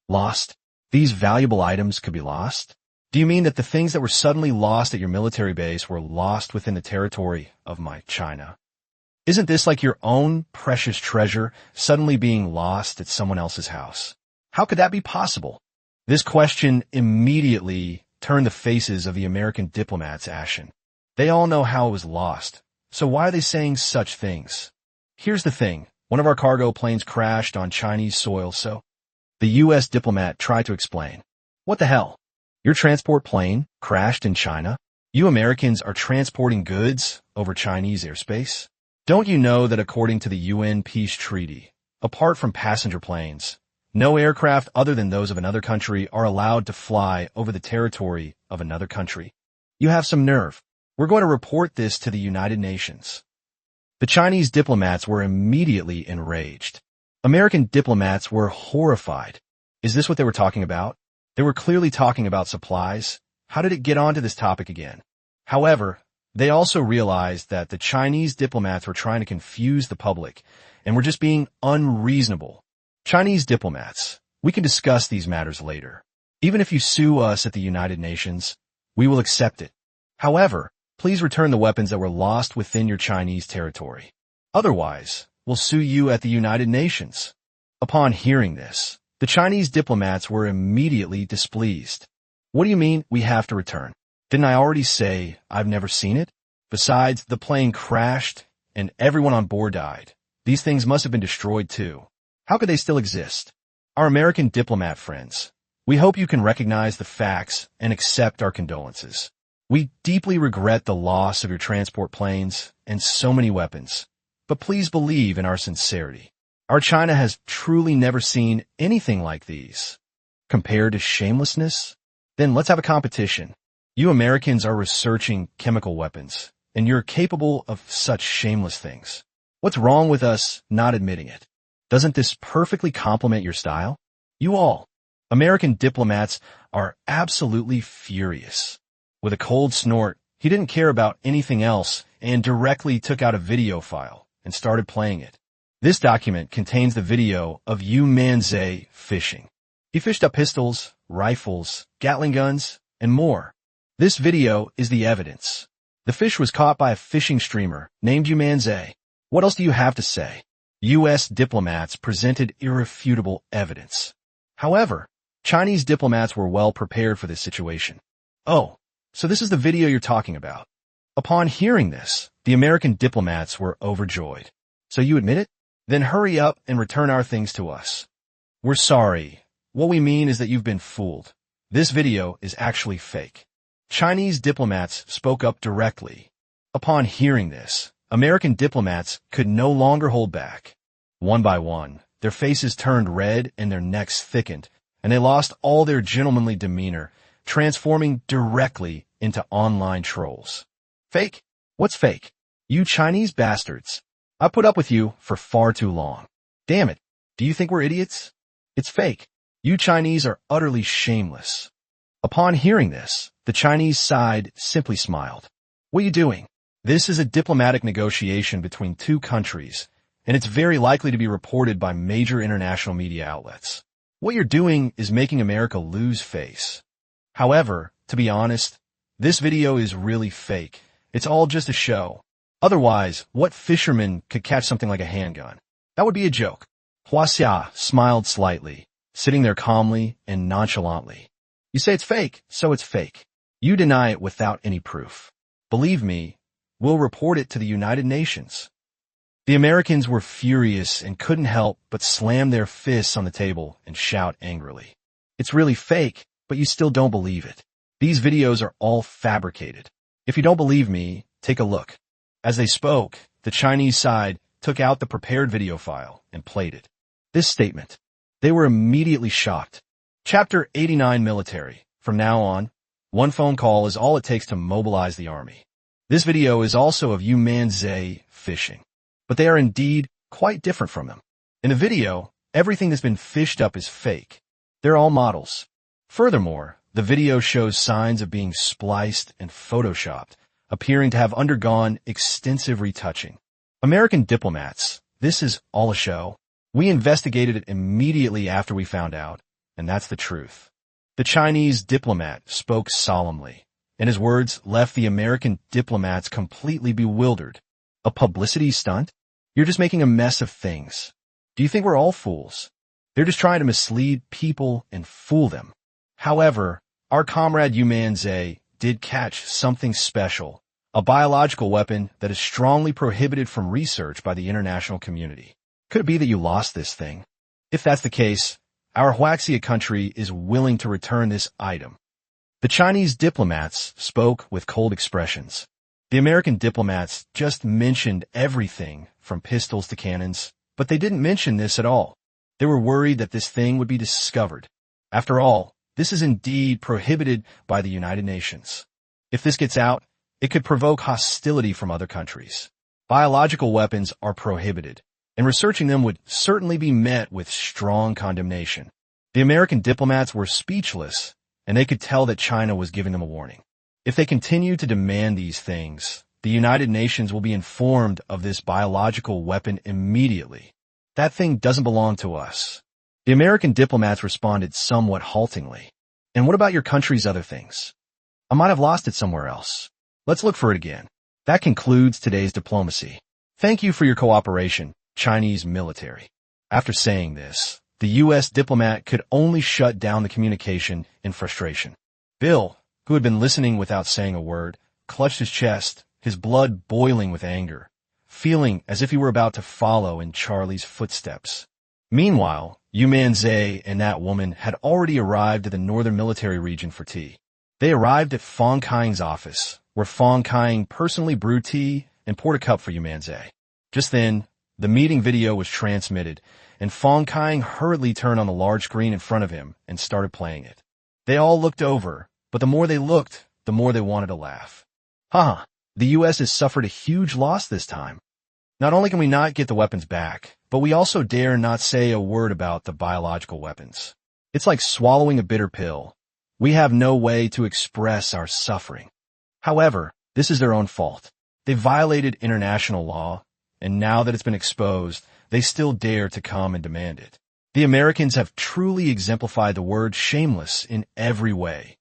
Lost? These valuable items could be lost? Do you mean that the things that were suddenly lost at your military base were lost within the territory of my China? Isn't this like your own precious treasure suddenly being lost at someone else's house? How could that be possible? This question immediately turned the faces of the American diplomats ashen. They all know how it was lost, so why are they saying such things? Here's the thing. One of our cargo planes crashed on Chinese soil, so the U.S. diplomat tried to explain. What the hell? Your transport plane crashed in China? You Americans are transporting goods over Chinese airspace? Don't you know that according to the UN Peace Treaty, apart from passenger planes, no aircraft other than those of another country are allowed to fly over the territory of another country? You have some nerve. We're going to report this to the United Nations. The Chinese diplomats were immediately enraged. American diplomats were horrified. Is this what they were talking about? They were clearly talking about supplies. How did it get onto this topic again? However, they also realized that the Chinese diplomats were trying to confuse the public and were just being unreasonable. Chinese diplomats, we can discuss these matters later. Even if you sue us at the United Nations, we will accept it. However, please return the weapons that were lost within your Chinese territory. Otherwise, we'll sue you at the United Nations. Upon hearing this, the Chinese diplomats were immediately displeased. What do you mean we have to return? Didn't I already say I've never seen it? Besides, the plane crashed and everyone on board died. These things must have been destroyed too. How could they still exist? Our American diplomat friends, we hope you can recognize the facts and accept our condolences. We deeply regret the loss of your transport planes and so many weapons, but please believe in our sincerity. Our China has truly never seen anything like these. Compared to shamelessness? Then let's have a competition. You Americans are researching chemical weapons, and you're capable of such shameless things. What's wrong with us not admitting it? Doesn't this perfectly complement your style? You all, American diplomats, are absolutely furious. With a cold snort, he didn't care about anything else and directly took out a video file and started playing it. This document contains the video of Yu Manzai fishing. He fished up pistols, rifles, Gatling guns, and more. This video is the evidence. The fish was caught by a fishing streamer named Yu Manzai. What else do you have to say? U.S. diplomats presented irrefutable evidence. However, Chinese diplomats were well prepared for this situation. Oh, So this is the video you're talking about. Upon hearing this, the American diplomats were overjoyed. So you admit it? Then hurry up and return our things to us. We're sorry. What we mean is that you've been fooled. This video is actually fake. Chinese diplomats spoke up directly. Upon hearing this, American diplomats could no longer hold back. One by one, their faces turned red and their necks thickened, and they lost all their gentlemanly demeanor, transforming directly into online trolls. Fake? What's fake? You Chinese bastards. I put up with you for far too long. Damn it. Do you think we're idiots? It's fake. You Chinese are utterly shameless. Upon hearing this, the Chinese side simply smiled. What are you doing? This is a diplomatic negotiation between two countries, and it's very likely to be reported by major international media outlets. What you're doing is making America lose face. However, to be honest, this video is really fake. It's all just a show. Otherwise, what fisherman could catch something like a handgun? That would be a joke. Huaxia smiled slightly, sitting there calmly and nonchalantly. You say it's fake, so it's fake. You deny it without any proof. Believe me, we'll report it to the United Nations. The Americans were furious and couldn't help but slam their fists on the table and shout angrily. It's really fake, but you still don't believe it. These videos are all fabricated. If you don't believe me, take a look. As they spoke, the Chinese side took out the prepared video file and played it. This statement. They were immediately shocked. Chapter 89 Military. From now on, one phone call is all it takes to mobilize the army. This video is also of Yu Manzai fishing. But they are indeed quite different from them. In the video, everything that's been fished up is fake. They're all models. Furthermore, the video shows signs of being spliced and photoshopped, appearing to have undergone extensive retouching. American diplomats, this is all a show. We investigated it immediately after we found out, and that's the truth. The Chinese diplomat spoke solemnly, and his words left the American diplomats completely bewildered. A publicity stunt? You're just making a mess of things. Do you think we're all fools? They're just trying to mislead people and fool them. However, our comrade Yu Manzai did catch something special, a biological weapon that is strongly prohibited from research by the international community. Could it be that you lost this thing? If that's the case, our Huaxia country is willing to return this item. The Chinese diplomats spoke with cold expressions. The American diplomats just mentioned everything from pistols to cannons, but they didn't mention this at all. They were worried that this thing would be discovered. After all, this is indeed prohibited by the United Nations. If this gets out, it could provoke hostility from other countries. Biological weapons are prohibited, and researching them would certainly be met with strong condemnation. The American diplomats were speechless, and they could tell that China was giving them a warning. If they continue to demand these things, the United Nations will be informed of this biological weapon immediately. That thing doesn't belong to us. The American diplomats responded somewhat haltingly. And what about your country's other things? I might have lost it somewhere else. Let's look for it again. That concludes today's diplomacy. Thank you for your cooperation, Chinese military. After saying this, the U.S. diplomat could only shut down the communication in frustration. Bill, who had been listening without saying a word, clutched his chest, his blood boiling with anger, feeling as if he were about to follow in Charlie's footsteps. Meanwhile, Yu Manzai and that woman had already arrived at the northern military region for tea. They arrived at Fong Kang's office, where Fong Kang personally brewed tea and poured a cup for Yu Manzai. Just then, the meeting video was transmitted, and Fong Kang hurriedly turned on the large screen in front of him and started playing it. They all looked over, but the more they looked, the more they wanted to laugh. The U.S. has suffered a huge loss this time. Not only can we not get the weapons back, but we also dare not say a word about the biological weapons. It's like swallowing a bitter pill. We have no way to express our suffering. However, this is their own fault. They violated international law, and now that it's been exposed, they still dare to come and demand it. The Americans have truly exemplified the word shameless in every way.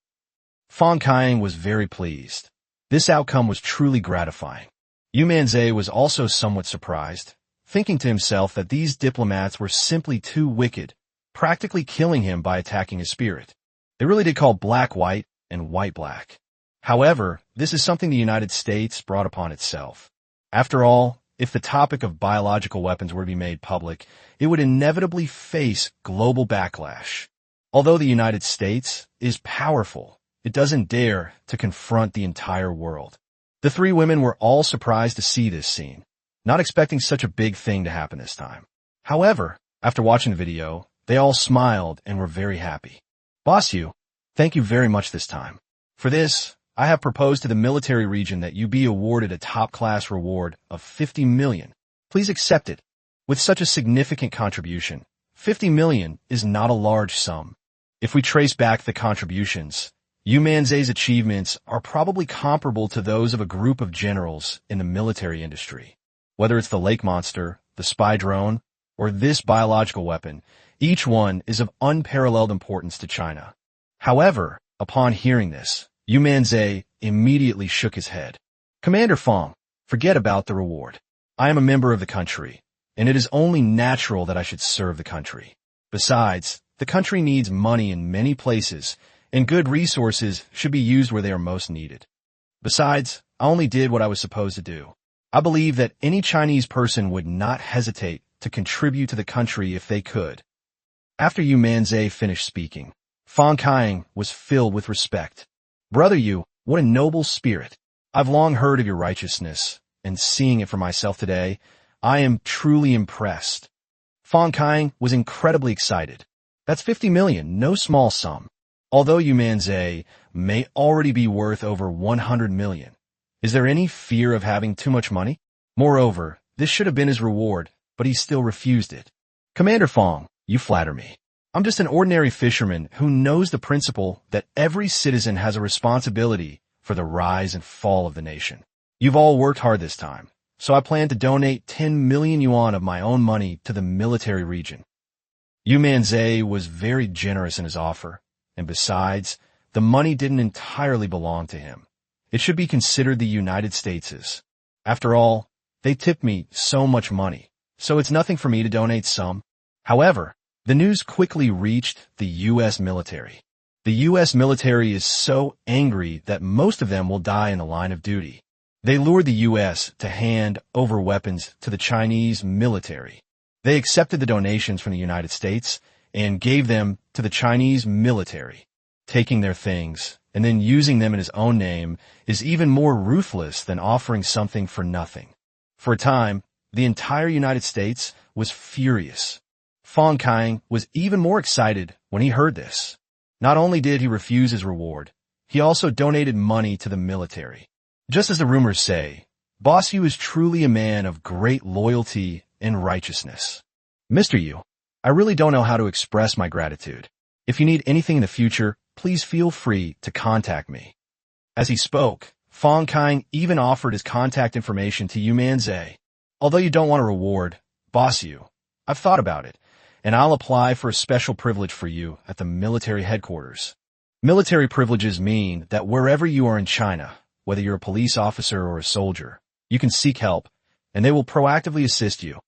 Fong Kang was very pleased. This outcome was truly gratifying. Yu Manzai was also somewhat surprised, thinking to himself that these diplomats were simply too wicked, practically killing him by attacking his spirit. They really did call black white and white black. However, this is something the United States brought upon itself. After all, if the topic of biological weapons were to be made public, it would inevitably face global backlash. Although the United States is powerful, it doesn't dare to confront the entire world. The three women were all surprised to see this scene, not expecting such a big thing to happen this time. However, after watching the video, they all smiled and were very happy. Boss Yu, thank you very much this time. For this, I have proposed to the military region that you be awarded a top-class reward of 50 million. Please accept it. With such a significant contribution, 50 million is not a large sum. If we trace back the contributions, Yu Manzai's achievements are probably comparable to those of a group of generals in the military industry. Whether it's the lake monster, the spy drone, or this biological weapon, each one is of unparalleled importance to China. However, upon hearing this, Yu Manzai immediately shook his head. Commander Fong, forget about the reward. I am a member of the country, and it is only natural that I should serve the country. Besides, the country needs money in many places, and good resources should be used where they are most needed. Besides, I only did what I was supposed to do. I believe that any Chinese person would not hesitate to contribute to the country if they could. After Yu Manzai finished speaking, Fong Kaiying was filled with respect. Brother Yu, what a noble spirit. I've long heard of your righteousness, and seeing it for myself today, I am truly impressed. Fong Kaiying was incredibly excited. That's 50 million, no small sum. Although Yu Manzai may already be worth over 100 million, is there any fear of having too much money? Moreover, this should have been his reward, but he still refused it. Commander Fong, you flatter me. I'm just an ordinary fisherman who knows the principle that every citizen has a responsibility for the rise and fall of the nation. You've all worked hard this time, so I plan to donate 10 million yuan of my own money to the military region. Yu Manzai was very generous in his offer, and besides, the money didn't entirely belong to him. It should be considered the United States's. After all, they tipped me so much money, so it's nothing for me to donate some. However, the news quickly reached the U.S. military. The U.S. military is so angry that most of them will die in the line of duty. They lured the U.S. to hand over weapons to the Chinese military. They accepted the donations from the United States and gave them to the Chinese military. Taking their things and then using them in his own name is even more ruthless than offering something for nothing. For a time, the entire United States was furious. Fong Kaiying was even more excited when he heard this. Not only did he refuse his reward, he also donated money to the military. Just as the rumors say, Boss Yu is truly a man of great loyalty and righteousness. Mr. Yu, I really don't know how to express my gratitude. If you need anything in the future, please feel free to contact me. As he spoke, Fong Kaiying even offered his contact information to Yu Manzai. Although you don't want a reward, Boss Yu, I've thought about it, and I'll apply for a special privilege for you at the military headquarters. Military privileges mean that wherever you are in China, whether you're a police officer or a soldier, you can seek help, and they will proactively assist you.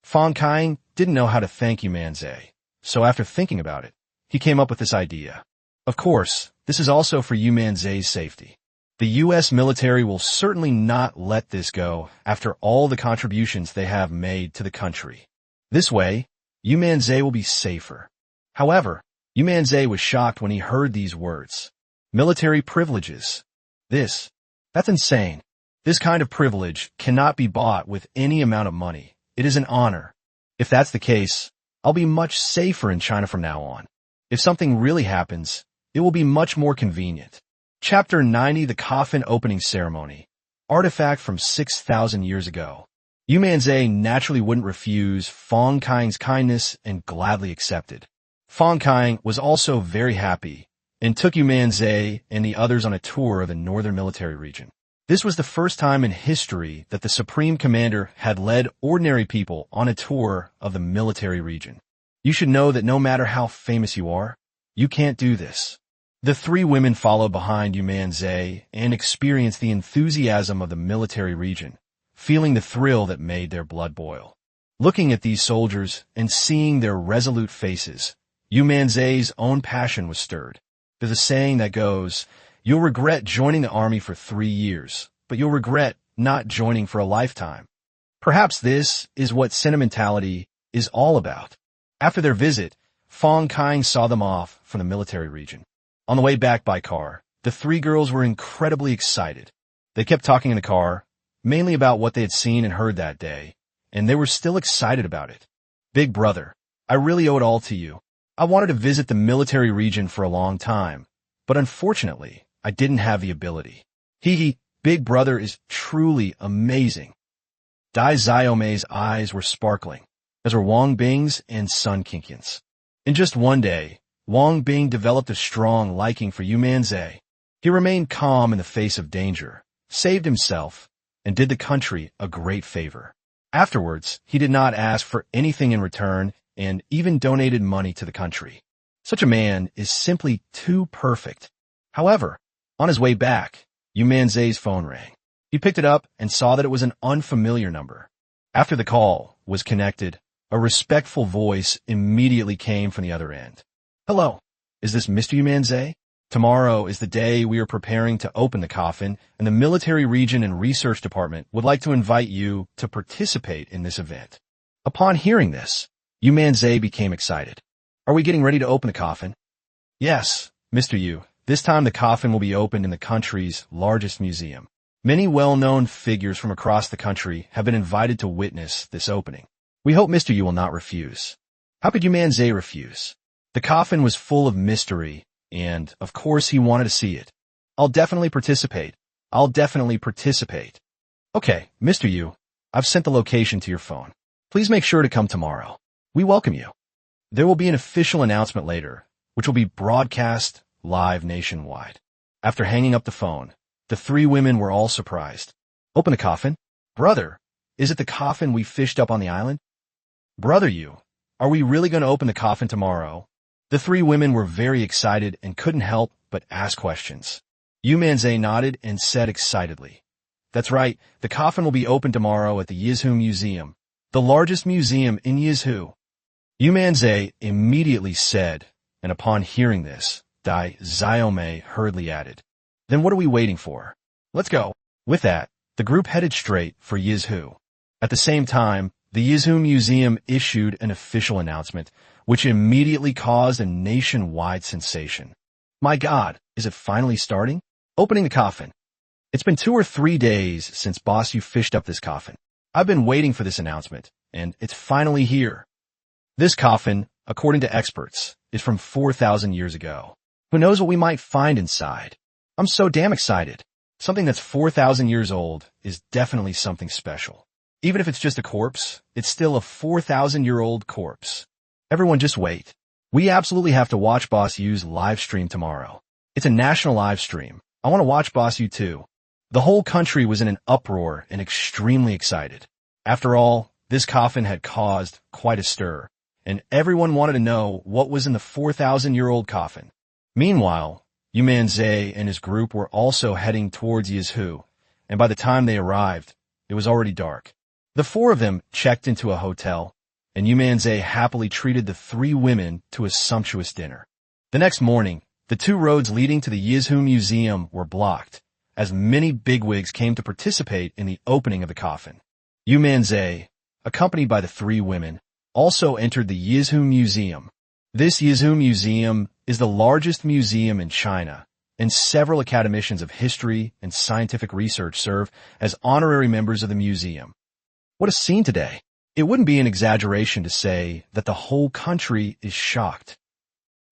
Fong Kaiying didn't know how to thank Yu Manzai, so after thinking about it, he came up with this idea. Of course, this is also for Yu Manzai's safety. The U.S. military will certainly not let this go after all the contributions they have made to the country. This way, Yu Manzai will be safer. However, Yu Manzai was shocked when he heard these words. Military privileges. That's insane. This kind of privilege cannot be bought with any amount of money. It is an honor. If that's the case, I'll be much safer in China from now on. If something really happens, it will be much more convenient. Chapter 90, The Coffin Opening Ceremony. Artifact from 6,000 years ago. Yu Manzai naturally wouldn't refuse Fong Kaiying's kindness and gladly accepted. Fong Kaiying was also very happy and took Yu Manzai and the others on a tour of the northern military region. This was the first time in history that the Supreme Commander had led ordinary people on a tour of the military region. You should know that no matter how famous you are, you can't do this. The three women followed behind Yu Manzai and experienced the enthusiasm of the military region, feeling the thrill that made their blood boil. Looking at these soldiers and seeing their resolute faces, Yu Manzai's own passion was stirred. There's a saying that goes, You'll regret joining the army for 3 years, but you'll regret not joining for a lifetime. Perhaps this is what sentimentality is all about. After their visit, Fong Kang saw them off from the military region. On the way back by car, the 3 girls were incredibly excited. They kept talking in the car, mainly about what they had seen and heard that day, and they were still excited about it. Big brother, I really owe it all to you. I wanted to visit the military region for a long time, but unfortunately, I didn't have the ability. Big brother is truly amazing. Dai Xiaomei's eyes were sparkling, as were Wang Bing's and Sun Qingqian's. In just one day, Wang Bing developed a strong liking for Yu Manzai. He remained calm in the face of danger, saved himself, and did the country a great favor. Afterwards, he did not ask for anything in return and even donated money to the country. Such a man is simply too perfect. However, on his way back, Yu Manzai's phone rang. He picked it up and saw that it was an unfamiliar number. After the call was connected, a respectful voice immediately came from the other end. Hello, is this Mr. Yu Manzai? Tomorrow is the day we are preparing to open the coffin, and the Military Region and Research Department would like to invite you to participate in this event. Upon hearing this, Yu Manzai became excited. Are we getting ready to open the coffin? Yes, Mr. Yu. This time the coffin will be opened in the country's largest museum. Many well-known figures from across the country have been invited to witness this opening. We hope Mr. Yu will not refuse. How could Yu Manzai refuse? The coffin was full of mystery, and, of course, he wanted to see it. I'll definitely participate. Okay, Mr. Yu, I've sent the location to your phone. Please make sure to come tomorrow. We welcome you. There will be an official announcement later, which will be broadcast live nationwide. After hanging up the phone, the 3 women were all surprised. Open the coffin? Brother, is it the coffin we fished up on the island? Brother Yu, are we really going to open the coffin tomorrow? The 3 women were very excited and couldn't help but ask questions. Yu Manzai nodded and said excitedly, That's right, the coffin will be opened tomorrow at the Yizhu Museum, the largest museum in Yizhu. Yu Manzai immediately said, and upon hearing this, Dai Xiaomei hurriedly added, Then what are we waiting for? Let's go. With that, the group headed straight for Yizhu. At the same time, the Yizhu Museum issued an official announcement, which immediately caused a nationwide sensation. My God, is it finally starting? Opening the coffin. It's been 2 or 3 days since Boss Yu fished up this coffin. I've been waiting for this announcement, and it's finally here. This coffin, according to experts, is from 4,000 years ago. Who knows what we might find inside? I'm so damn excited. Something that's 4,000 years old is definitely something special. Even if it's just a corpse, it's still a 4,000-year-old corpse. Everyone just wait. We absolutely have to watch Boss Yu's live stream tomorrow. It's a national live stream. I want to watch Boss Yu too. The whole country was in an uproar and extremely excited. After all, this coffin had caused quite a stir, and everyone wanted to know what was in the 4,000-year-old coffin. Meanwhile, Yu Manzai and his group were also heading towards Yizhu, and by the time they arrived, it was already dark. The 4 of them checked into a hotel, and Yu Manzai happily treated the 3 women to a sumptuous dinner. The next morning, the 2 roads leading to the Yizhu Museum were blocked, as many bigwigs came to participate in the opening of the coffin. Yu Manzai, accompanied by the 3 women, also entered the Yizhu Museum. This Yizhu Museum is the largest museum in China, and several academicians of history and scientific research serve as honorary members of the museum. What a scene today! It wouldn't be an exaggeration to say that the whole country is shocked.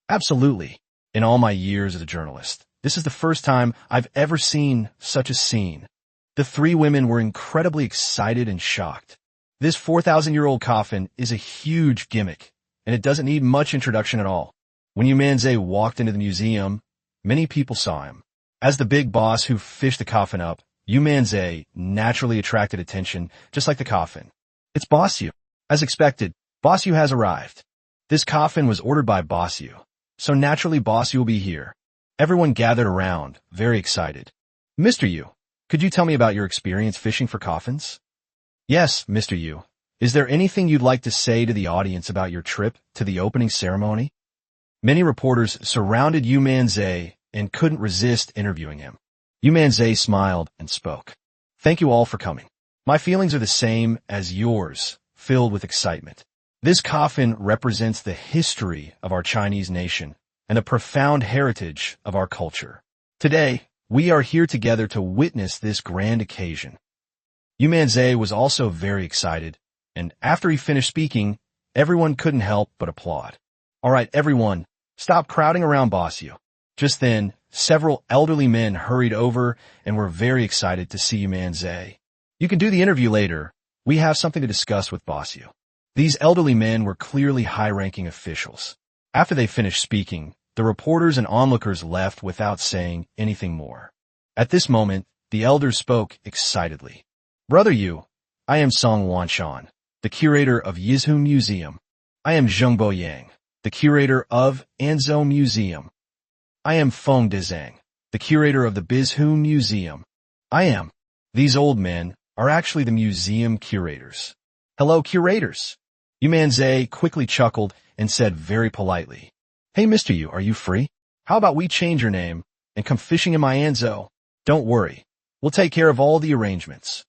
Absolutely. In all my years as a journalist, this is the first time I've ever seen such a scene. The 3 women were incredibly excited and shocked. This 4,000-year-old coffin is a huge gimmick, and it doesn't need much introduction at all. When Yu Manzai walked into the museum, many people saw him. As the big boss who fished the coffin up, Yu Manzai naturally attracted attention, just like the coffin. It's Boss Yu. As expected, Boss Yu has arrived. This coffin was ordered by Boss Yu, so naturally Boss Yu will be here. Everyone gathered around, very excited. Mr. Yu, could you tell me about your experience fishing for coffins? Yes, Mr. Yu. Is there anything you'd like to say to the audience about your trip to the opening ceremony? Many reporters surrounded Yu Manzai and couldn't resist interviewing him. Yu Manzai smiled and spoke. Thank you all for coming. My feelings are the same as yours, filled with excitement. This coffin represents the history of our Chinese nation and the profound heritage of our culture. Today, we are here together to witness this grand occasion. Yu Manzai was also very excited, and after he finished speaking, everyone couldn't help but applaud. All right, everyone, stop crowding around Boss Yu. Just then, several elderly men hurried over and were very excited to see Yu Manzai. You can do the interview later. We have something to discuss with Boss Yu. These elderly men were clearly high-ranking officials. After they finished speaking, the reporters and onlookers left without saying anything more. At this moment, the elders spoke excitedly. Brother Yu, I am Song Wanshan, the curator of Yizhu Museum. I am Zheng Boyang, the curator of Anzhou Museum. I am Feng Dezhang, the curator of the Bizhu Museum. These old men are actually the museum curators. Hello, curators. Yu Manzai quickly chuckled and said very politely, Hey, Mr. Yu, are you free? How about we change your name and come fishing in my Anzhou? Don't worry, we'll take care of all the arrangements.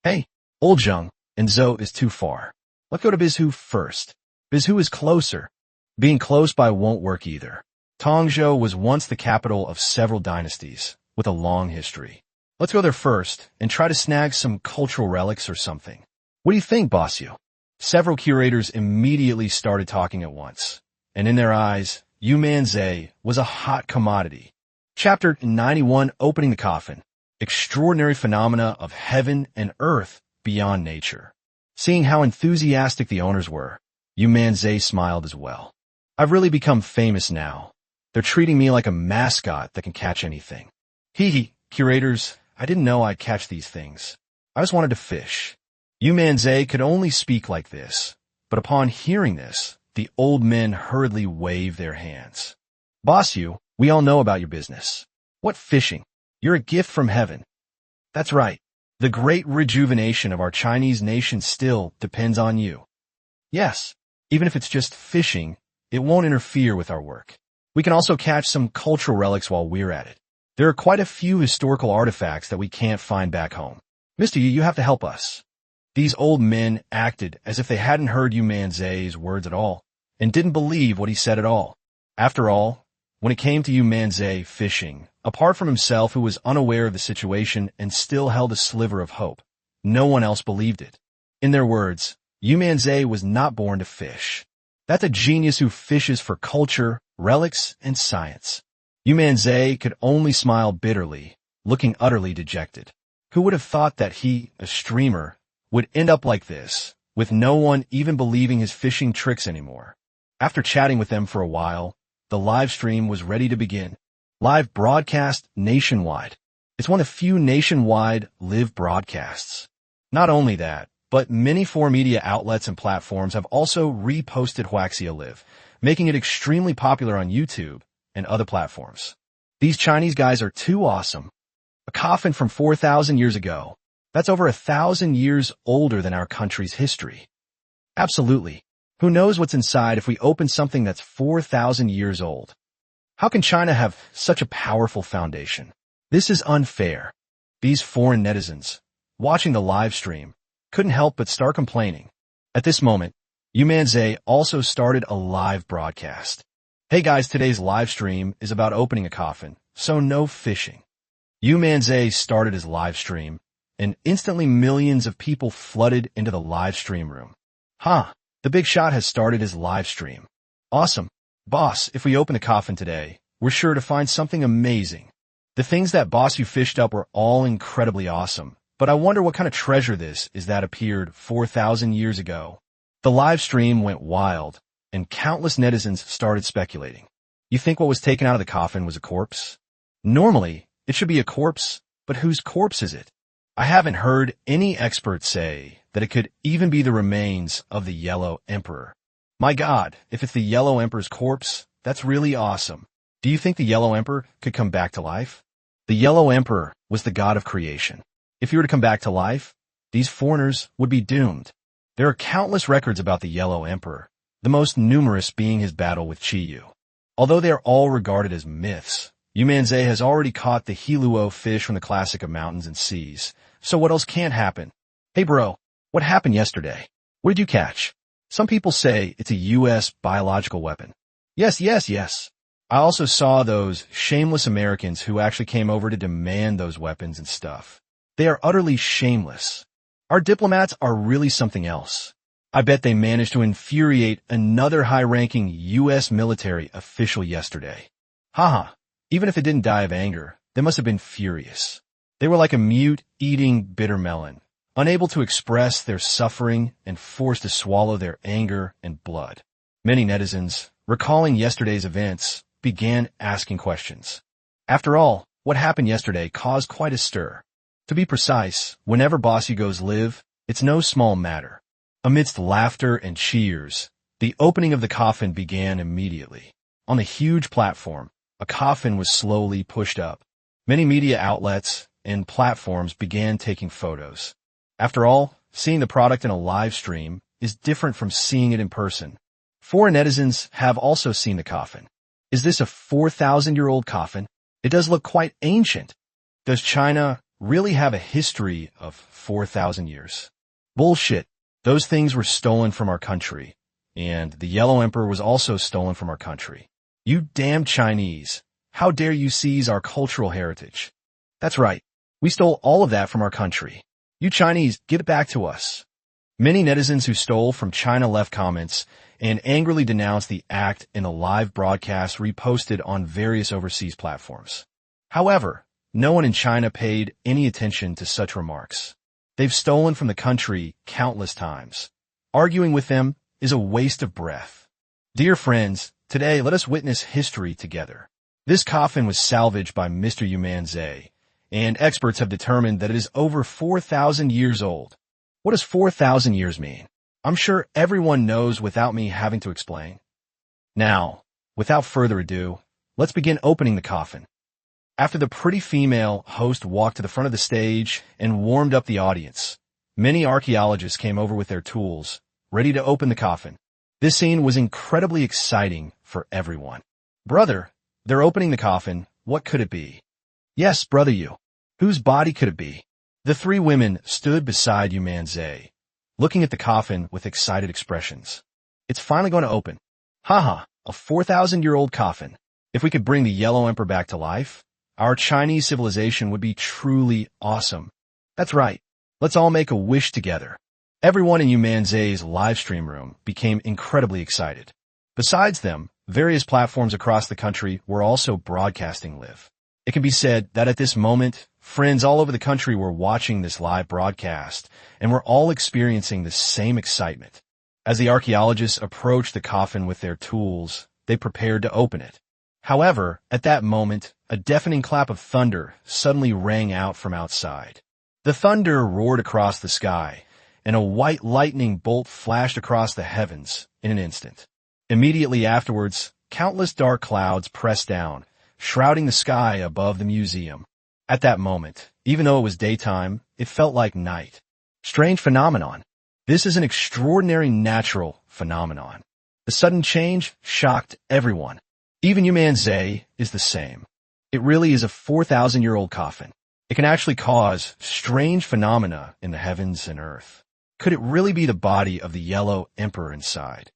Hey, old Zheng, Anzhou is too far. Let's go to Bizhu first. Bizhu is closer. Being close by won't work either. Tongzhou was once the capital of several dynasties, with a long history. Let's go there first and try to snag some cultural relics or something. What do you think, Boss Yu? Several curators immediately started talking at once, and in their eyes, Yu Manzai was a hot commodity. Chapter 91, Opening the Coffin. Extraordinary phenomena of heaven and earth beyond nature. Seeing how enthusiastic the owners were, Yu Manzai smiled as well. I've really become famous now. They're treating me like a mascot that can catch anything. Hee, curators, I didn't know I'd catch these things. I just wanted to fish. Yu Manzai could only speak like this, but upon hearing this, the old men hurriedly waved their hands. Boss Yu, we all know about your business. What fishing? You're a gift from heaven. That's right. The great rejuvenation of our Chinese nation still depends on you. Yes, even if it's just fishing, it won't interfere with our work. We can also catch some cultural relics while we're at it. There are quite a few historical artifacts that we can't find back home. Mr. Yu, you have to help us. These old men acted as if they hadn't heard Yu Manzai's words at all, and didn't believe what he said at all. After all, when it came to Yu Manzai fishing, apart from himself who was unaware of the situation and still held a sliver of hope, no one else believed it. In their words, Yu Manzai was not born to fish. That's a genius who fishes for culture, relics, and science. Yu Manzai could only smile bitterly, looking utterly dejected. Who would have thought that he, a streamer, would end up like this, with no one even believing his fishing tricks anymore? After chatting with them for a while, the live stream was ready to begin. Live broadcast nationwide. It's one of few nationwide live broadcasts. Not only that, but many foreign media outlets and platforms have also reposted Huaxia Live, making it extremely popular on YouTube and other platforms. These Chinese guys are too awesome. A coffin from 4,000 years ago. That's over 1,000 years older than our country's history. Absolutely. Who knows what's inside if we open something that's 4,000 years old? How can China have such a powerful foundation? This is unfair. These foreign netizens, watching the live stream, couldn't help but start complaining. At this moment, Yu Manzai also started a live broadcast. Hey guys, today's live stream is about opening a coffin, so no fishing. Yu Manzai started his live stream, and instantly millions of people flooded into the live stream room. The big shot has started his live stream. Awesome. Boss, if we open the coffin today, we're sure to find something amazing. The things that Boss Yu fished up were all incredibly awesome, but I wonder what kind of treasure this is that appeared 4,000 years ago. The live stream went wild, and countless netizens started speculating. You think what was taken out of the coffin was a corpse? Normally, it should be a corpse, but whose corpse is it? I haven't heard any expert say that it could even be the remains of the Yellow Emperor. My God, if it's the Yellow Emperor's corpse, that's really awesome. Do you think the Yellow Emperor could come back to life? The Yellow Emperor was the god of creation. If he were to come back to life, these foreigners would be doomed. There are countless records about the Yellow Emperor, the most numerous being his battle with Qiyu. Although they are all regarded as myths, Yu Manzai has already caught the Hiluo fish from the classic of mountains and seas, so what else can't happen? Hey bro, what happened yesterday? What did you catch? Some people say it's a U.S. biological weapon. Yes. I also saw those shameless Americans who actually came over to demand those weapons and stuff. They are utterly shameless. Our diplomats are really something else. I bet they managed to infuriate another high-ranking U.S. military official yesterday. Haha, even if it didn't die of anger, they must have been furious. They were like a mute eating bitter melon, unable to express their suffering and forced to swallow their anger and blood. Many netizens, recalling yesterday's events, began asking questions. After all, what happened yesterday caused quite a stir. To be precise, whenever boss Yugos live, it's no small matter. Amidst laughter and cheers, the opening of the coffin began immediately. On the huge platform, a coffin was slowly pushed up. Many media outlets and platforms began taking photos. After all, seeing the product in a live stream is different from seeing it in person. Foreign netizens have also seen the coffin. Is this a 4,000-year-old coffin? It does look quite ancient. Does China really have a history of 4,000 years? Bullshit. Those things were stolen from our country, and the Yellow Emperor was also stolen from our country. You damn Chinese. How dare you seize our cultural heritage? That's right. We stole all of that from our country. You Chinese, give it back to us. Many netizens who stole from China left comments and angrily denounced the act in a live broadcast reposted on various overseas platforms. However, no one in China paid any attention to such remarks. They've stolen from the country countless times. Arguing with them is a waste of breath. Dear friends, today let us witness history together. This coffin was salvaged by Mr. Yu Manzai, and experts have determined that it is over 4,000 years old. What does 4,000 years mean? I'm sure everyone knows without me having to explain. Now, without further ado, let's begin opening the coffin. After the pretty female host walked to the front of the stage and warmed up the audience, many archaeologists came over with their tools, ready to open the coffin. This scene was incredibly exciting for everyone. Brother, they're opening the coffin. What could it be? Yes, brother Yu. Whose body could it be? The three women stood beside Yu Manzai, looking at the coffin with excited expressions. It's finally going to open. Haha, a 4,000-year-old coffin. If we could bring the Yellow Emperor back to life, our Chinese civilization would be truly awesome. That's right. Let's all make a wish together. Everyone in Yu Manzai's live stream room became incredibly excited. Besides them, various platforms across the country were also broadcasting live. It can be said that at this moment, friends all over the country were watching this live broadcast and were all experiencing the same excitement. As the archaeologists approached the coffin with their tools, they prepared to open it. However, at that moment, a deafening clap of thunder suddenly rang out from outside. The thunder roared across the sky, and a white lightning bolt flashed across the heavens in an instant. Immediately afterwards, countless dark clouds pressed down, shrouding the sky above the museum. At that moment, even though it was daytime, it felt like night. Strange phenomenon. This is an extraordinary natural phenomenon. The sudden change shocked everyone. Even Yu Manzai is the same. It really is a 4,000-year-old coffin. It can actually cause strange phenomena in the heavens and earth. Could it really be the body of the Yellow Emperor inside?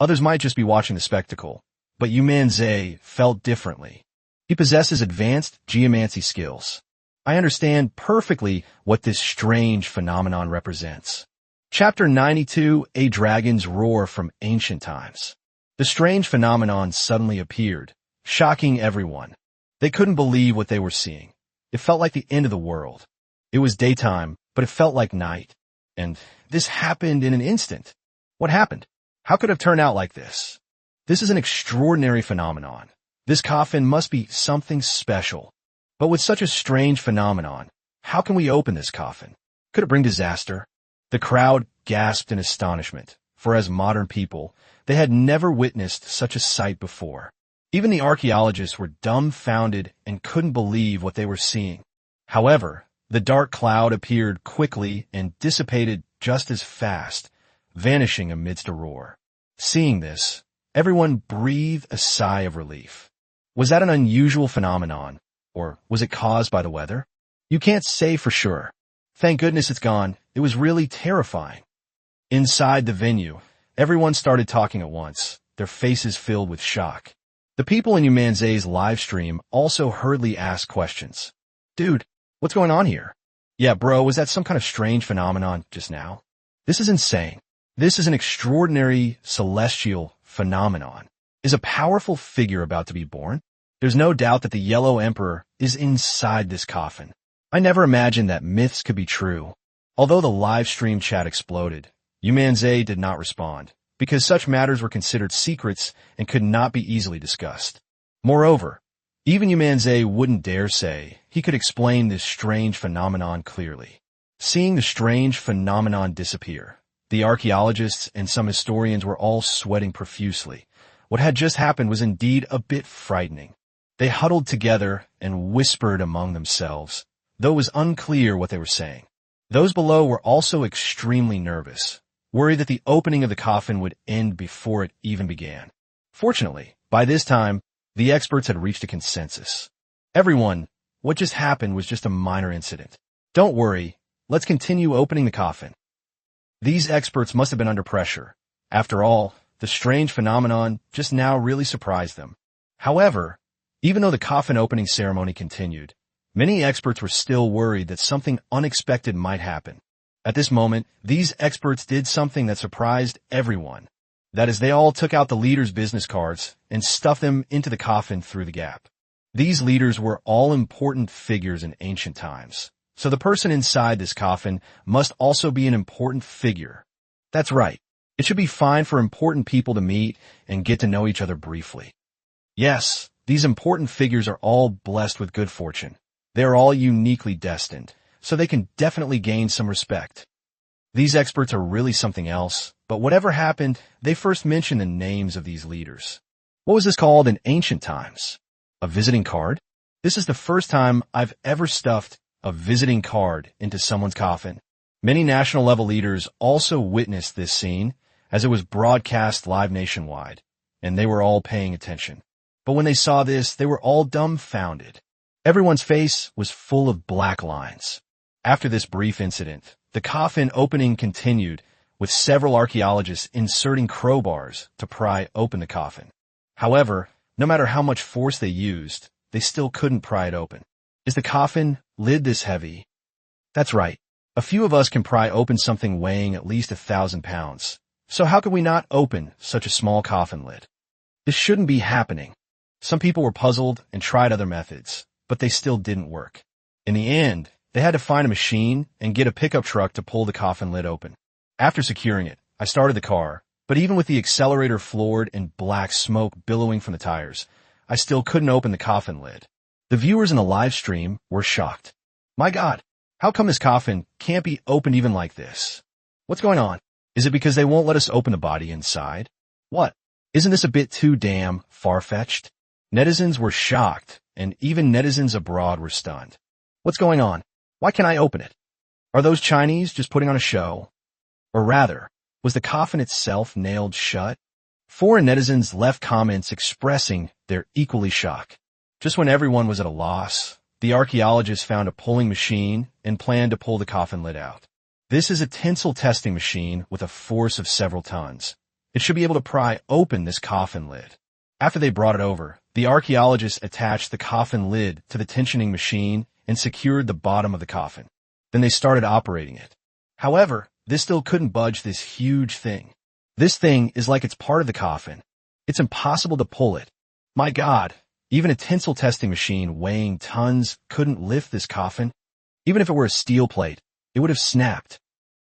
Others might just be watching the spectacle, but Yu Manzai felt differently. He possesses advanced geomancy skills. I understand perfectly what this strange phenomenon represents. Chapter 92, A Dragon's Roar from Ancient Times. The strange phenomenon suddenly appeared, shocking everyone. They couldn't believe what they were seeing. It felt like the end of the world. It was daytime, but it felt like night. And this happened in an instant. What happened? How could it have turned out like this? This is an extraordinary phenomenon. This coffin must be something special. But with such a strange phenomenon, how can we open this coffin? Could it bring disaster? The crowd gasped in astonishment, for as modern people, they had never witnessed such a sight before. Even the archaeologists were dumbfounded and couldn't believe what they were seeing. However, the dark cloud appeared quickly and dissipated just as fast, vanishing amidst a roar. Seeing this, everyone breathed a sigh of relief. Was that an unusual phenomenon, or was it caused by the weather? You can't say for sure. Thank goodness it's gone. It was really terrifying. Inside the venue, everyone started talking at once, their faces filled with shock. The people in Yu Manzai's live stream also hurriedly asked questions. Dude, what's going on here? Yeah, bro, was that some kind of strange phenomenon just now? This is insane. This is an extraordinary celestial phenomenon. Is a powerful figure about to be born? There's no doubt that the Yellow Emperor is inside this coffin. I never imagined that myths could be true. Although the live stream chat exploded, Yu Manzai did not respond, because such matters were considered secrets and could not be easily discussed. Moreover, even Yu Manzai wouldn't dare say he could explain this strange phenomenon clearly. Seeing the strange phenomenon disappear, the archaeologists and some historians were all sweating profusely. What had just happened was indeed a bit frightening. They huddled together and whispered among themselves, though it was unclear what they were saying. Those below were also extremely nervous, worried that the opening of the coffin would end before it even began. Fortunately, by this time, the experts had reached a consensus. Everyone, what just happened was just a minor incident. Don't worry, let's continue opening the coffin. These experts must have been under pressure. After all, the strange phenomenon just now really surprised them. However, even though the coffin opening ceremony continued, many experts were still worried that something unexpected might happen. At this moment, these experts did something that surprised everyone. That is, they all took out the leaders' business cards and stuffed them into the coffin through the gap. These leaders were all important figures in ancient times, so the person inside this coffin must also be an important figure. That's right. It should be fine for important people to meet and get to know each other briefly. Yes, these important figures are all blessed with good fortune. They are all uniquely destined, so they can definitely gain some respect. These experts are really something else, but whatever happened, they first mentioned the names of these leaders. What was this called in ancient times? A visiting card? This is the first time I've ever stuffed a visiting card into someone's coffin. Many national-level leaders also witnessed this scene as it was broadcast live nationwide, and they were all paying attention. But when they saw this, they were all dumbfounded. Everyone's face was full of black lines. After this brief incident, the coffin opening continued, with several archaeologists inserting crowbars to pry open the coffin. However, no matter how much force they used, they still couldn't pry it open. Is the coffin lid this heavy? That's right. A few of us can pry open something weighing at least 1,000 pounds. So how could we not open such a small coffin lid? This shouldn't be happening. Some people were puzzled and tried other methods, but they still didn't work. In the end, they had to find a machine and get a pickup truck to pull the coffin lid open. After securing it, I started the car, but even with the accelerator floored and black smoke billowing from the tires, I still couldn't open the coffin lid. The viewers in the live stream were shocked. My God, how come this coffin can't be opened even like this? What's going on? Is it because they won't let us open the body inside? What? Isn't this a bit too damn far-fetched? Netizens were shocked, and even netizens abroad were stunned. What's going on? Why can't I open it? Are those Chinese just putting on a show? Or rather, was the coffin itself nailed shut? Foreign netizens left comments expressing their equally shock. Just when everyone was at a loss, the archaeologists found a pulling machine and planned to pull the coffin lid out. This is a tensile testing machine with a force of several tons. It should be able to pry open this coffin lid. After they brought it over, the archaeologists attached the coffin lid to the tensioning machine and secured the bottom of the coffin. Then they started operating it. However, this still couldn't budge this huge thing. This thing is like it's part of the coffin. It's impossible to pull it. My God, even a tensile testing machine weighing tons couldn't lift this coffin. Even if it were a steel plate, it would have snapped.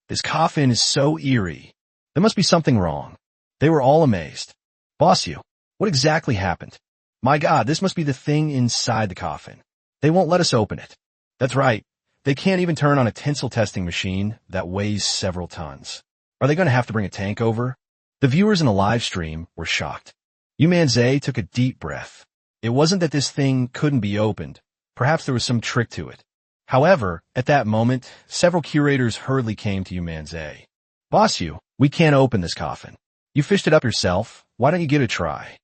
This coffin is so eerie. There must be something wrong. They were all amazed. Boss Yu, what exactly happened? My God, this must be the thing inside the coffin. They won't let us open it. That's right. They can't even turn on a tensile testing machine that weighs several tons. Are they going to have to bring a tank over? The viewers in the live stream were shocked. Yu Manzai took a deep breath. It wasn't that this thing couldn't be opened. Perhaps there was some trick to it. However, at that moment, several curators hurriedly came to Yu Manzai. Boss Yu, we can't open this coffin. You fished it up yourself. Why don't you give it a try?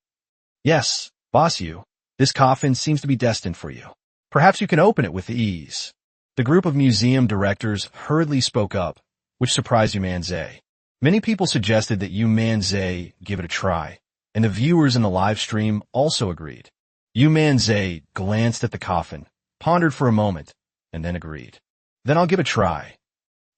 Yes, Boss Yu. This coffin seems to be destined for you. Perhaps you can open it with ease. The group of museum directors hurriedly spoke up, which surprised Yu Manzai. Many people suggested that Yu Manzai give it a try, and the viewers in the live stream also agreed. Yu Manzai glanced at the coffin, pondered for a moment, and then agreed. Then I'll give it a try.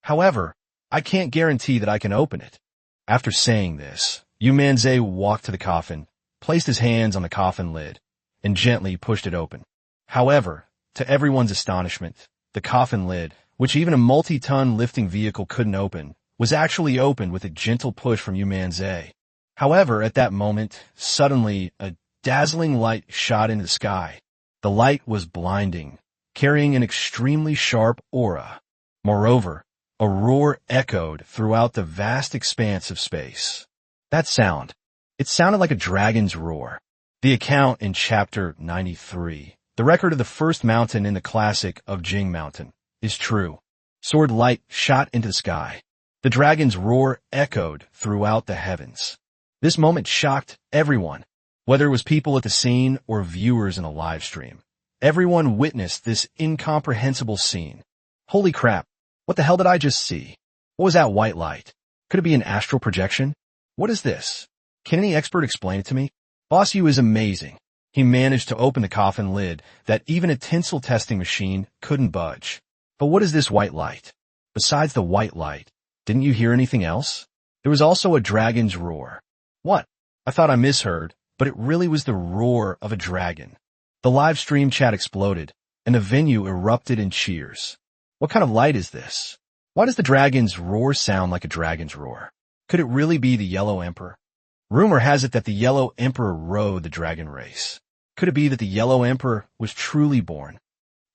However, I can't guarantee that I can open it. After saying this, Yu Manzai walked to the coffin, placed his hands on the coffin lid, and gently pushed it open. However, to everyone's astonishment, the coffin lid, which even a multi-ton lifting vehicle couldn't open, was actually opened with a gentle push from Yu Manzai. However, at that moment, suddenly, a dazzling light shot into the sky. The light was blinding, carrying an extremely sharp aura. Moreover, a roar echoed throughout the vast expanse of space. That sound, it sounded like a dragon's roar. The account in Chapter 93, the record of the first mountain in the classic of Jing Mountain, is true. Sword light shot into the sky. The dragon's roar echoed throughout the heavens. This moment shocked everyone, whether it was people at the scene or viewers in a live stream. Everyone witnessed this incomprehensible scene. Holy crap, what the hell did I just see? What was that white light? Could it be an astral projection? What is this? Can any expert explain it to me? Boss Yu is amazing. He managed to open the coffin lid that even a tinsel testing machine couldn't budge. But what is this white light? Besides the white light, didn't you hear anything else? There was also a dragon's roar. What? I thought I misheard, but it really was the roar of a dragon. The live stream chat exploded, and the venue erupted in cheers. What kind of light is this? Why does the dragon's roar sound like a dragon's roar? Could it really be the Yellow Emperor? Rumor has it that the Yellow Emperor rode the dragon race. Could it be that the Yellow Emperor was truly born?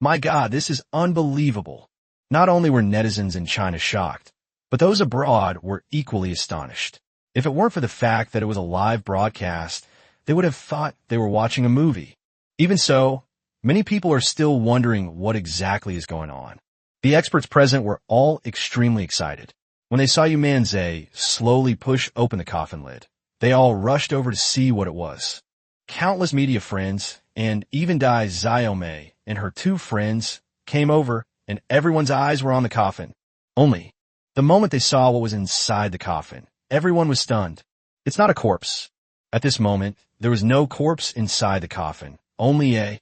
My God, this is unbelievable. Not only were netizens in China shocked, but those abroad were equally astonished. If it weren't for the fact that it was a live broadcast, they would have thought they were watching a movie. Even so, many people are still wondering what exactly is going on. The experts present were all extremely excited. When they saw Yu Manzai slowly push open the coffin lid, they all rushed over to see what it was. Countless media friends, and even Dai Xiaomei and her two friends, came over, and everyone's eyes were on the coffin. Only, the moment they saw what was inside the coffin, everyone was stunned. It's not a corpse. At this moment, there was no corpse inside the coffin, only a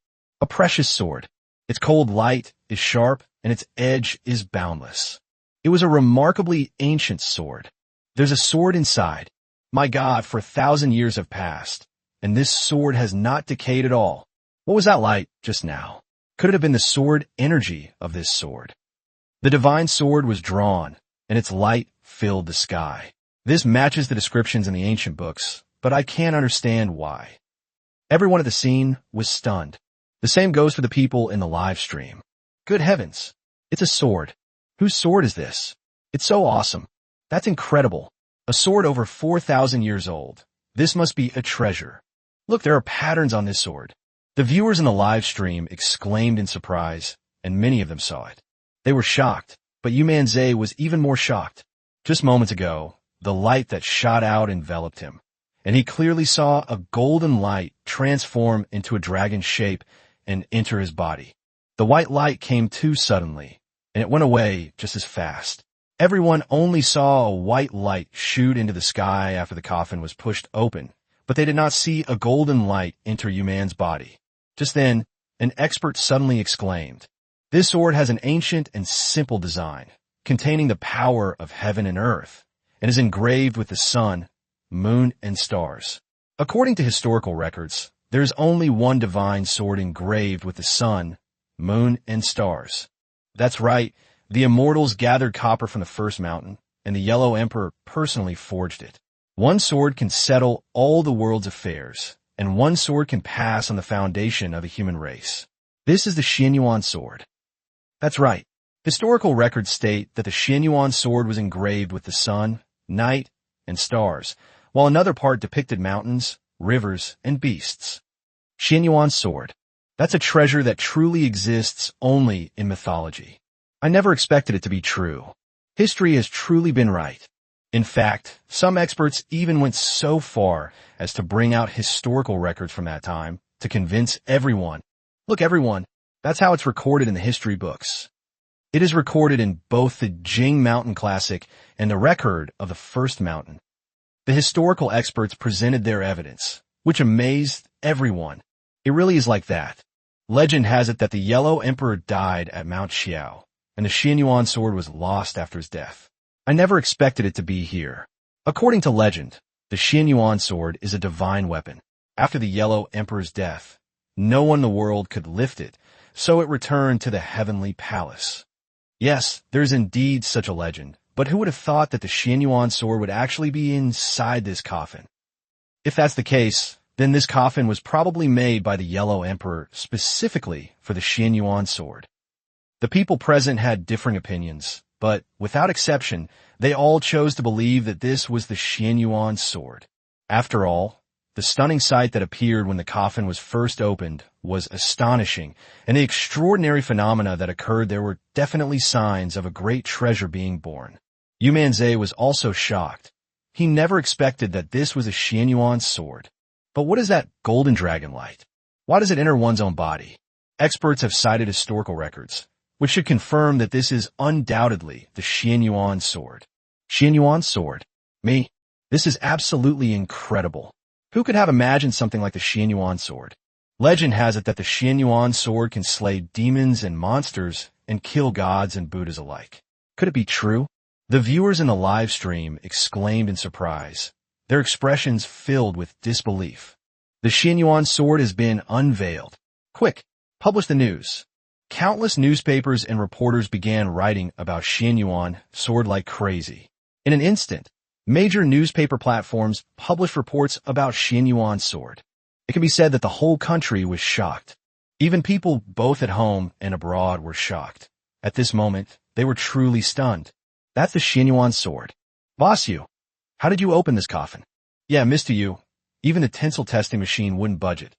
precious sword. Its cold light is sharp, and its edge is boundless. It was a remarkably ancient sword. There's a sword inside. My God, for 1,000 years have passed, and this sword has not decayed at all. What was that light just now? Could it have been the sword energy of this sword? The divine sword was drawn, and its light filled the sky. This matches the descriptions in the ancient books, but I can't understand why. Everyone at the scene was stunned. The same goes for the people in the live stream. Good heavens, it's a sword. Whose sword is this? It's so awesome. That's incredible. A sword over 4,000 years old. This must be a treasure. Look, there are patterns on this sword. The viewers in the live stream exclaimed in surprise, and many of them saw it. They were shocked, but Yu Manzai was even more shocked. Just moments ago, the light that shot out enveloped him, and he clearly saw a golden light transform into a dragon shape and enter his body. The white light came too suddenly, and it went away just as fast. Everyone only saw a white light shoot into the sky after the coffin was pushed open, but they did not see a golden light enter Yu Man's body. Just then, an expert suddenly exclaimed, "This sword has an ancient and simple design, containing the power of heaven and earth, and is engraved with the sun, moon, and stars." According to historical records, there is only one divine sword engraved with the sun, moon, and stars. That's right, the immortals gathered copper from the first mountain, and the Yellow Emperor personally forged it. One sword can settle all the world's affairs, and one sword can pass on the foundation of a human race. This is the Xianyuan sword. That's right. Historical records state that the Xianyuan sword was engraved with the sun, night, and stars, while another part depicted mountains, rivers, and beasts. Xianyuan sword. That's a treasure that truly exists only in mythology. I never expected it to be true. History has truly been right. In fact, some experts even went so far as to bring out historical records from that time, to convince everyone. Look, everyone, that's how it's recorded in the history books. It is recorded in both the Jing Mountain Classic and the record of the First Mountain. The historical experts presented their evidence, which amazed everyone. It really is like that. Legend has it that the Yellow Emperor died at Mount Xiao, and the Xianyuan sword was lost after his death. I never expected it to be here. According to legend, the Xianyuan sword is a divine weapon. After the Yellow Emperor's death, no one in the world could lift it, so it returned to the heavenly palace. Yes, there's indeed such a legend, but who would have thought that the Xianyuan sword would actually be inside this coffin? If that's the case, then this coffin was probably made by the Yellow Emperor specifically for the Xianyuan sword. The people present had differing opinions, but without exception, they all chose to believe that this was the Xianyuan sword. After all, the stunning sight that appeared when the coffin was first opened was astonishing, and the extraordinary phenomena that occurred there were definitely signs of a great treasure being born. Yu Manzai was also shocked. He never expected that this was a Xianyuan sword. But what is that golden dragon light? Why does it enter one's own body? Experts have cited historical records, which should confirm that this is undoubtedly the Xianyuan sword. Xianyuan sword? Me? This is absolutely incredible. Who could have imagined something like the Xianyuan sword? Legend has it that the Xianyuan sword can slay demons and monsters and kill gods and Buddhas alike. Could it be true? The viewers in the live stream exclaimed in surprise, their expressions filled with disbelief. The Xianyuan sword has been unveiled. Quick, publish the news. Countless newspapers and reporters began writing about Xianyuan sword like crazy. In an instant, major newspaper platforms published reports about Xianyuan sword. It can be said that the whole country was shocked. Even people both at home and abroad were shocked. At this moment, they were truly stunned. That's the Xianyuan sword. Boss Yu, how did you open this coffin? Yeah, Mr. Yu, even the tinsel testing machine wouldn't budge it.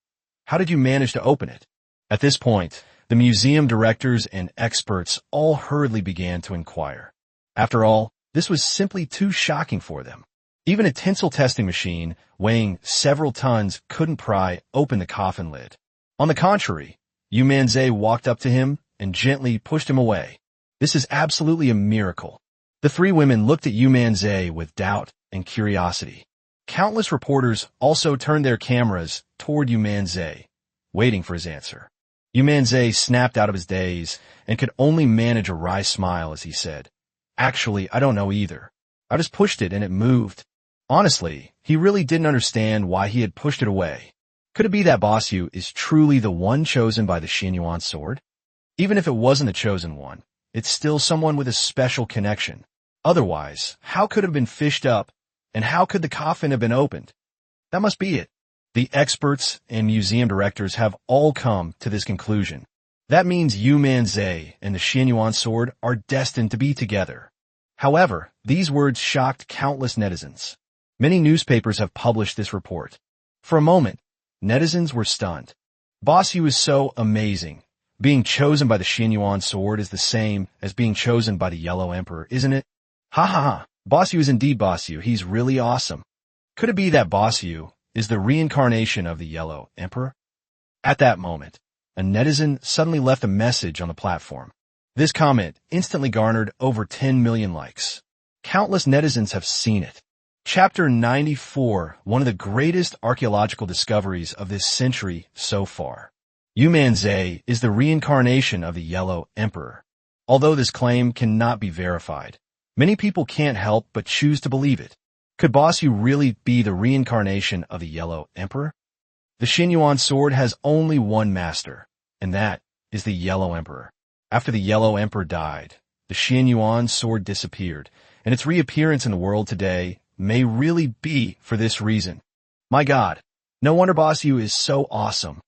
How did you manage to open it? At this point, the museum directors and experts all hurriedly began to inquire. After all, this was simply too shocking for them. Even a tinsel testing machine weighing several tons couldn't pry open the coffin lid. On the contrary, Yu Manzai walked up to him and gently pushed him away. This is absolutely a miracle. The three women looked at Yu Manzai with doubt and curiosity. Countless reporters also turned their cameras toward Yu Manzai, waiting for his answer. Yu Manzai snapped out of his daze and could only manage a wry smile as he said, "Actually, I don't know either. I just pushed it and it moved." Honestly, he really didn't understand why he had pushed it away. Could it be that Boss Yu is truly the one chosen by the Xianyuan sword? Even if it wasn't the chosen one, it's still someone with a special connection. Otherwise, how could it have been fished up, and how could the coffin have been opened? That must be it. The experts and museum directors have all come to this conclusion. That means Yu Manzai and the Xianyuan sword are destined to be together. However, these words shocked countless netizens. Many newspapers have published this report. For a moment, netizens were stunned. Boss Yu is so amazing. Being chosen by the Xianyuan sword is the same as being chosen by the Yellow Emperor, isn't it? Ha ha ha. Boss Yu is indeed Boss Yu. He's really awesome. Could it be that Boss Yu is the reincarnation of the Yellow Emperor? At that moment, a netizen suddenly left a message on the platform. This comment instantly garnered over 10 million likes. Countless netizens have seen it. Chapter 94, one of the greatest archaeological discoveries of this century so far. Yu Manzai is the reincarnation of the Yellow Emperor. Although this claim cannot be verified, many people can't help but choose to believe it. Could Boss Yu really be the reincarnation of the Yellow Emperor? The Xianyuan sword has only one master, and that is the Yellow Emperor. After the Yellow Emperor died, the Xianyuan sword disappeared, and its reappearance in the world today may really be for this reason. My God, no wonder Boss Yu is so awesome.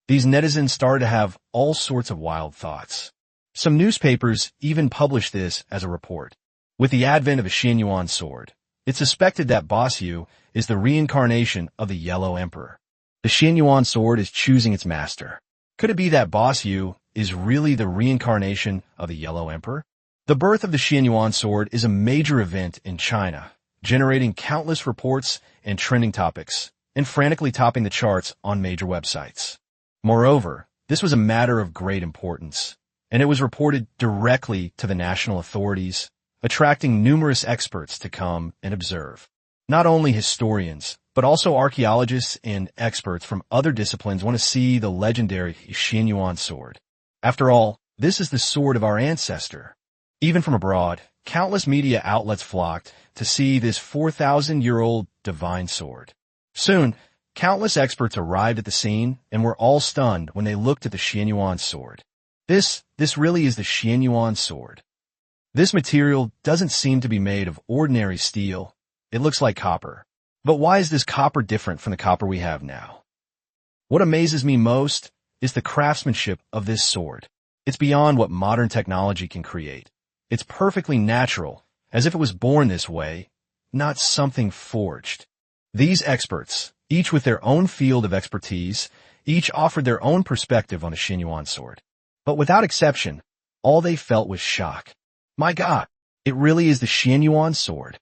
These netizens started to have all sorts of wild thoughts. Some newspapers even published this as a report. With the advent of the Xianyuan sword, it's suspected that Boss Yu is the reincarnation of the Yellow Emperor. The Xianyuan sword is choosing its master. Could it be that Boss Yu is really the reincarnation of the Yellow Emperor? The birth of the Xianyuan sword is a major event in China, generating countless reports and trending topics, and frantically topping the charts on major websites. Moreover, this was a matter of great importance, and it was reported directly to the national authorities, attracting numerous experts to come and observe. Not only historians, but also archaeologists and experts from other disciplines want to see the legendary Xianyuan sword. After all, this is the sword of our ancestor. Even from abroad, countless media outlets flocked to see this 4,000-year-old divine sword. Soon, countless experts arrived at the scene and were all stunned when they looked at the Xianyuan sword. This really is the Xianyuan sword. This material doesn't seem to be made of ordinary steel. It looks like copper. But why is this copper different from the copper we have now? What amazes me most is the craftsmanship of this sword. It's beyond what modern technology can create. It's perfectly natural, as if it was born this way, not something forged. These experts, each with their own field of expertise, each offered their own perspective on the Xianyuan sword. But without exception, all they felt was shock. My God, it really is the Xianyuan sword.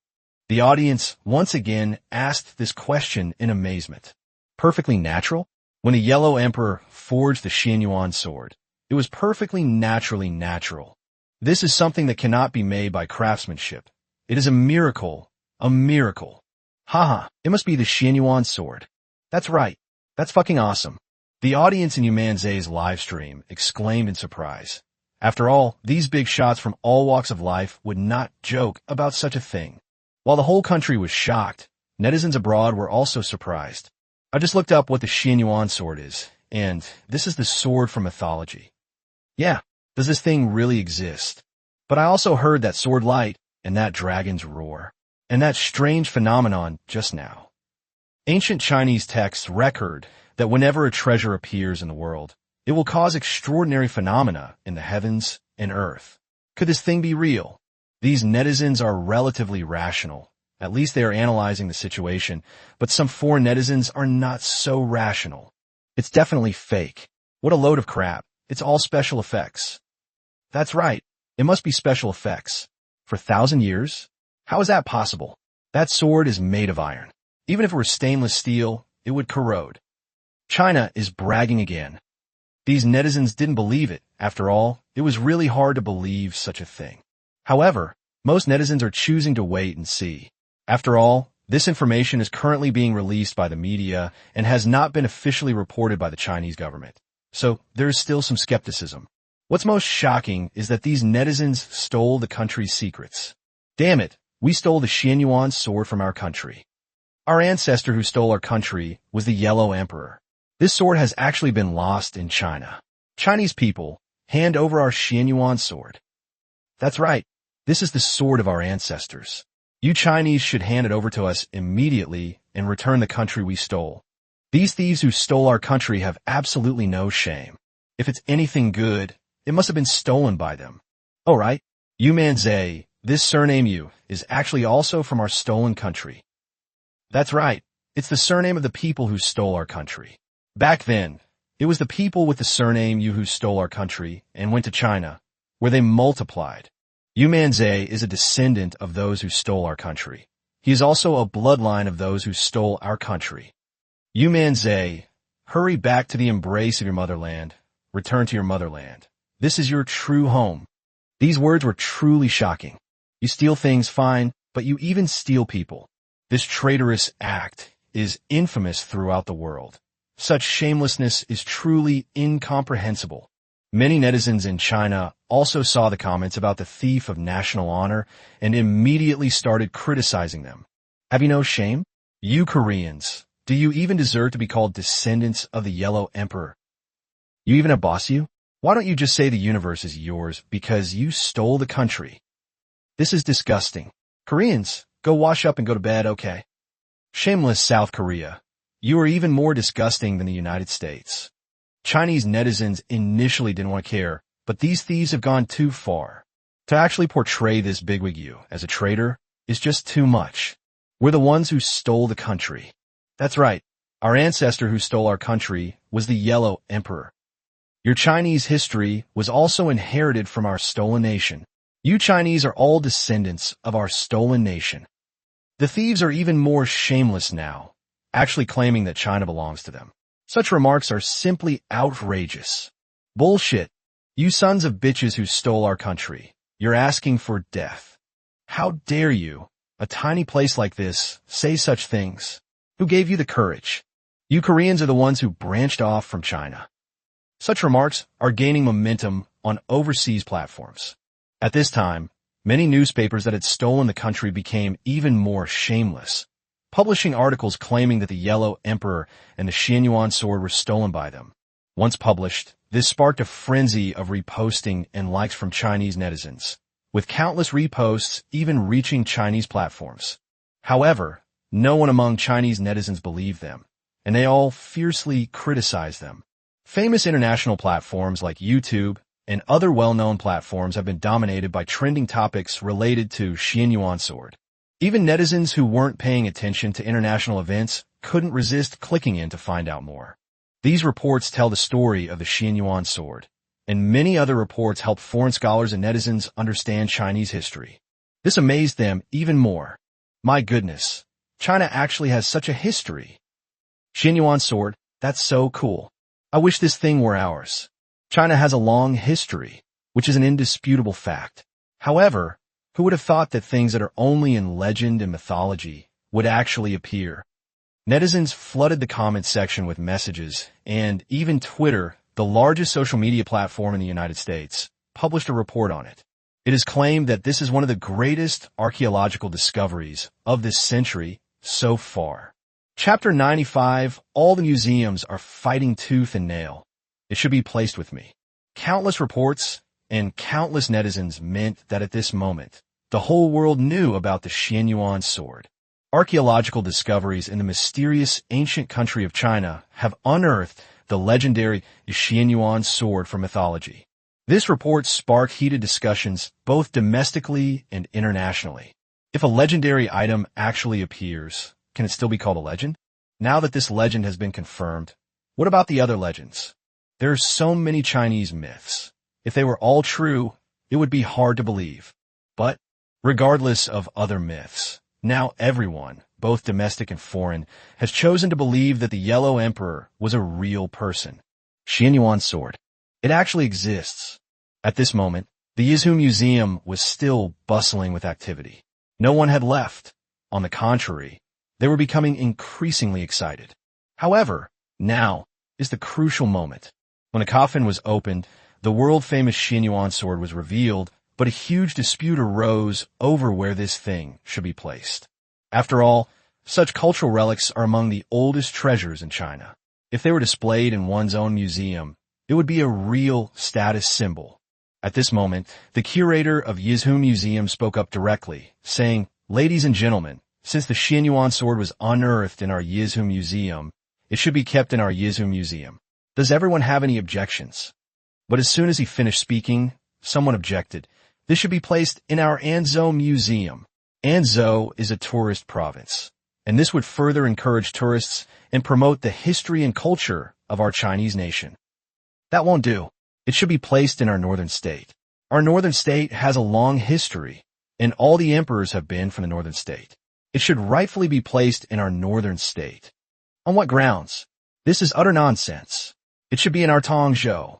The audience once again asked this question in amazement. Perfectly natural? When a yellow emperor forged the Xianyuan sword, it was perfectly naturally natural. This is something that cannot be made by craftsmanship. It is a miracle, a miracle. Haha, it must be the Xianyuan sword. That's right. That's fucking awesome. The audience in Yu Manzai's live stream exclaimed in surprise. After all, these big shots from all walks of life would not joke about such a thing. While the whole country was shocked, netizens abroad were also surprised. I just looked up what the Xianyuan sword is, and this is the sword from mythology. Yeah, does this thing really exist? But I also heard that sword light and that dragon's roar, and that strange phenomenon just now. Ancient Chinese texts record that whenever a treasure appears in the world, it will cause extraordinary phenomena in the heavens and earth. Could this thing be real? These netizens are relatively rational. At least they are analyzing the situation, but some foreign netizens are not so rational. It's definitely fake. What a load of crap. It's all special effects. That's right. It must be special effects. For 1,000 years? How is that possible? That sword is made of iron. Even if it were stainless steel, it would corrode. China is bragging again. These netizens didn't believe it. After all, it was really hard to believe such a thing. However, most netizens are choosing to wait and see. After all, this information is currently being released by the media and has not been officially reported by the Chinese government. So there is still some skepticism. What's most shocking is that these netizens stole the country's secrets. Damn it, we stole the Xianyuan sword from our country. Our ancestor who stole our country was the Yellow Emperor. This sword has actually been lost in China. Chinese people, hand over our Xianyuan sword. That's right. This is the sword of our ancestors. You Chinese should hand it over to us immediately and return the country we stole. These thieves who stole our country have absolutely no shame. If it's anything good, it must have been stolen by them. Oh right, Yu Manzai, this surname Yu, is actually also from our stolen country. That's right, it's the surname of the people who stole our country. Back then, it was the people with the surname Yu who stole our country and went to China, where they multiplied. Yu Manzai is a descendant of those who stole our country. He is also a bloodline of those who stole our country. Yu Manzai, hurry back to the embrace of your motherland. Return to your motherland. This is your true home. These words were truly shocking. You steal things, fine, but you even steal people. This traitorous act is infamous throughout the world. Such shamelessness is truly incomprehensible. Many netizens in China also saw the comments about the thief of national honor and immediately started criticizing them. Have you no shame? You Koreans, do you even deserve to be called descendants of the Yellow Emperor? You even have boss you? Why don't you just say the universe is yours because you stole the country? This is disgusting. Koreans, go wash up and go to bed, okay? Shameless South Korea. You are even more disgusting than the United States. Chinese netizens initially didn't want to care, but these thieves have gone too far. To actually portray this bigwig Yu as a traitor is just too much. We're the ones who stole the country. That's right. Our ancestor who stole our country was the Yellow Emperor. Your Chinese history was also inherited from our stolen nation. You Chinese are all descendants of our stolen nation. The thieves are even more shameless now, actually claiming that China belongs to them. Such remarks are simply outrageous. Bullshit. You sons of bitches who stole our country. You're asking for death. How dare you, a tiny place like this, say such things? Who gave you the courage? You Koreans are the ones who branched off from China. Such remarks are gaining momentum on overseas platforms. At this time, many newspapers that had stolen the country became even more shameless, publishing articles claiming that the Yellow Emperor and the Xianyuan sword were stolen by them. Once published, this sparked a frenzy of reposting and likes from Chinese netizens, with countless reposts even reaching Chinese platforms. However, no one among Chinese netizens believed them, and they all fiercely criticized them. Famous international platforms like YouTube and other well-known platforms have been dominated by trending topics related to Xianyuan sword. Even netizens who weren't paying attention to international events couldn't resist clicking in to find out more. These reports tell the story of the Xianyuan sword, and many other reports help foreign scholars and netizens understand Chinese history. This amazed them even more. My goodness, China actually has such a history. Xianyuan sword, that's so cool. I wish this thing were ours. China has a long history, which is an indisputable fact. However, who would have thought that things that are only in legend and mythology would actually appear? Netizens flooded the comments section with messages, and even Twitter, the largest social media platform in the United States, published a report on it. It is claimed that this is one of the greatest archaeological discoveries of this century so far. Chapter 95, all the museums are fighting tooth and nail. It should be placed with me. Countless reports and countless netizens meant that at this moment, the whole world knew about the Xianyuan sword. Archaeological discoveries in the mysterious ancient country of China have unearthed the legendary Xianyuan sword from mythology. This report sparked heated discussions both domestically and internationally. If a legendary item actually appears, can it still be called a legend? Now that this legend has been confirmed, what about the other legends? There are so many Chinese myths. If they were all true, it would be hard to believe. But, regardless of other myths, now everyone, both domestic and foreign, has chosen to believe that the Yellow Emperor was a real person. Xianyuan sword. It actually exists. At this moment, the Yizhu Museum was still bustling with activity. No one had left. On the contrary, they were becoming increasingly excited. However, now is the crucial moment. When a coffin was opened, the world-famous Xianyuan sword was revealed, but a huge dispute arose over where this thing should be placed. After all, such cultural relics are among the oldest treasures in China. If they were displayed in one's own museum, it would be a real status symbol. At this moment, the curator of Yizhu Museum spoke up directly, saying, "Ladies and gentlemen, since the Xianyuan sword was unearthed in our Yizhu Museum, it should be kept in our Yizhu Museum. Does everyone have any objections?" But as soon as he finished speaking, someone objected. This should be placed in our Anzhou Museum. Anzhou is a tourist province, and this would further encourage tourists and promote the history and culture of our Chinese nation. That won't do. It should be placed in our northern state. Our northern state has a long history, and all the emperors have been from the northern state. It should rightfully be placed in our northern state. On what grounds? This is utter nonsense. It should be in our Tongzhou.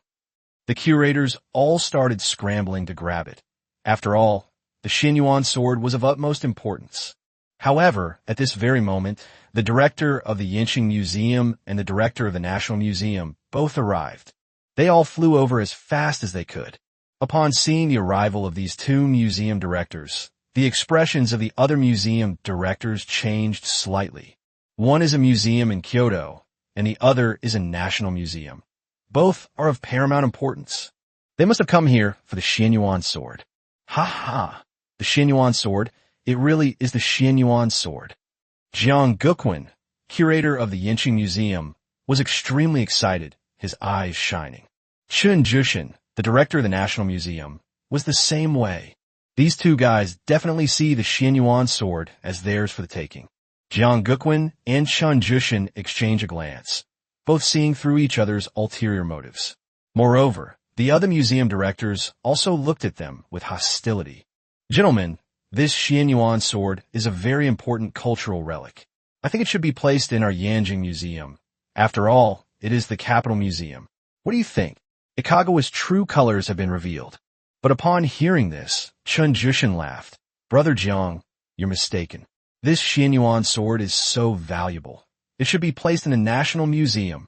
The curators all started scrambling to grab it. After all, the Xianyuan sword was of utmost importance. However, at this very moment, the director of the Yinqing Museum and the director of the National Museum both arrived. They all flew over as fast as they could. Upon seeing the arrival of these two museum directors, the expressions of the other museum directors changed slightly. One is a museum in Kyoto, and the other is a national museum. Both are of paramount importance. They must have come here for the Xianyuan sword. Ha ha! The Xianyuan sword, it really is the Xianyuan sword. Jiang Guquan, curator of the Yinqing Museum, was extremely excited, his eyes shining. Chun Jushin, the director of the National Museum, was the same way. These two guys definitely see the Xianyuan sword as theirs for the taking. Jiang Guquan and Chun Jushin exchange a glance, both seeing through each other's ulterior motives. Moreover, the other museum directors also looked at them with hostility. Gentlemen, this Xianyuan sword is a very important cultural relic. I think it should be placed in our Yanjing Museum. After all, it is the Capitol Museum. What do you think? Ikagawa's true colors have been revealed. But upon hearing this, Chun Jushin laughed. Brother Jiang, you're mistaken. This Xianyuan sword is so valuable. It should be placed in a national museum.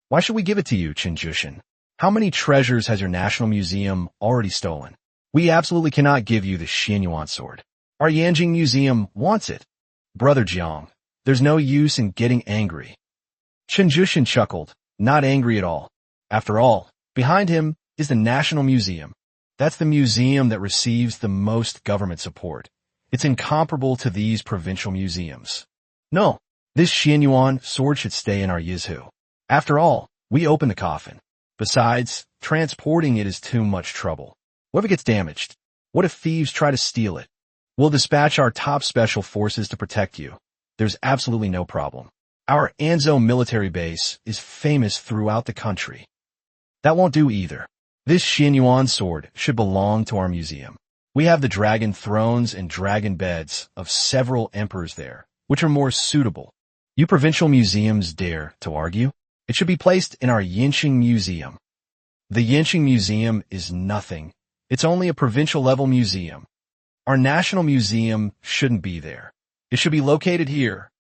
Why should we give it to you, Chun Jushin? How many treasures has your national museum already stolen? We absolutely cannot give you the Xianyuan sword. Our Yanjing Museum wants it. Brother Jiang, there's no use in getting angry. Chun Jushin chuckled, not angry at all. After all, behind him is the National Museum. That's the museum that receives the most government support. It's incomparable to these provincial museums. No, this Xianyuan sword should stay in our Yizhu. After all, we opened the coffin. Besides, transporting it is too much trouble. What if it gets damaged? What if thieves try to steal it? We'll dispatch our top special forces to protect you. There's absolutely no problem. Our Anzhou military base is famous throughout the country. That won't do either. This Xianyuan sword should belong to our museum. We have the dragon thrones and dragon beds of several emperors there, which are more suitable. You provincial museums dare to argue? It should be placed in our Yinqing Museum. The Yinqing Museum is nothing. It's only a provincial-level museum. Our national museum shouldn't be there. It should be located here.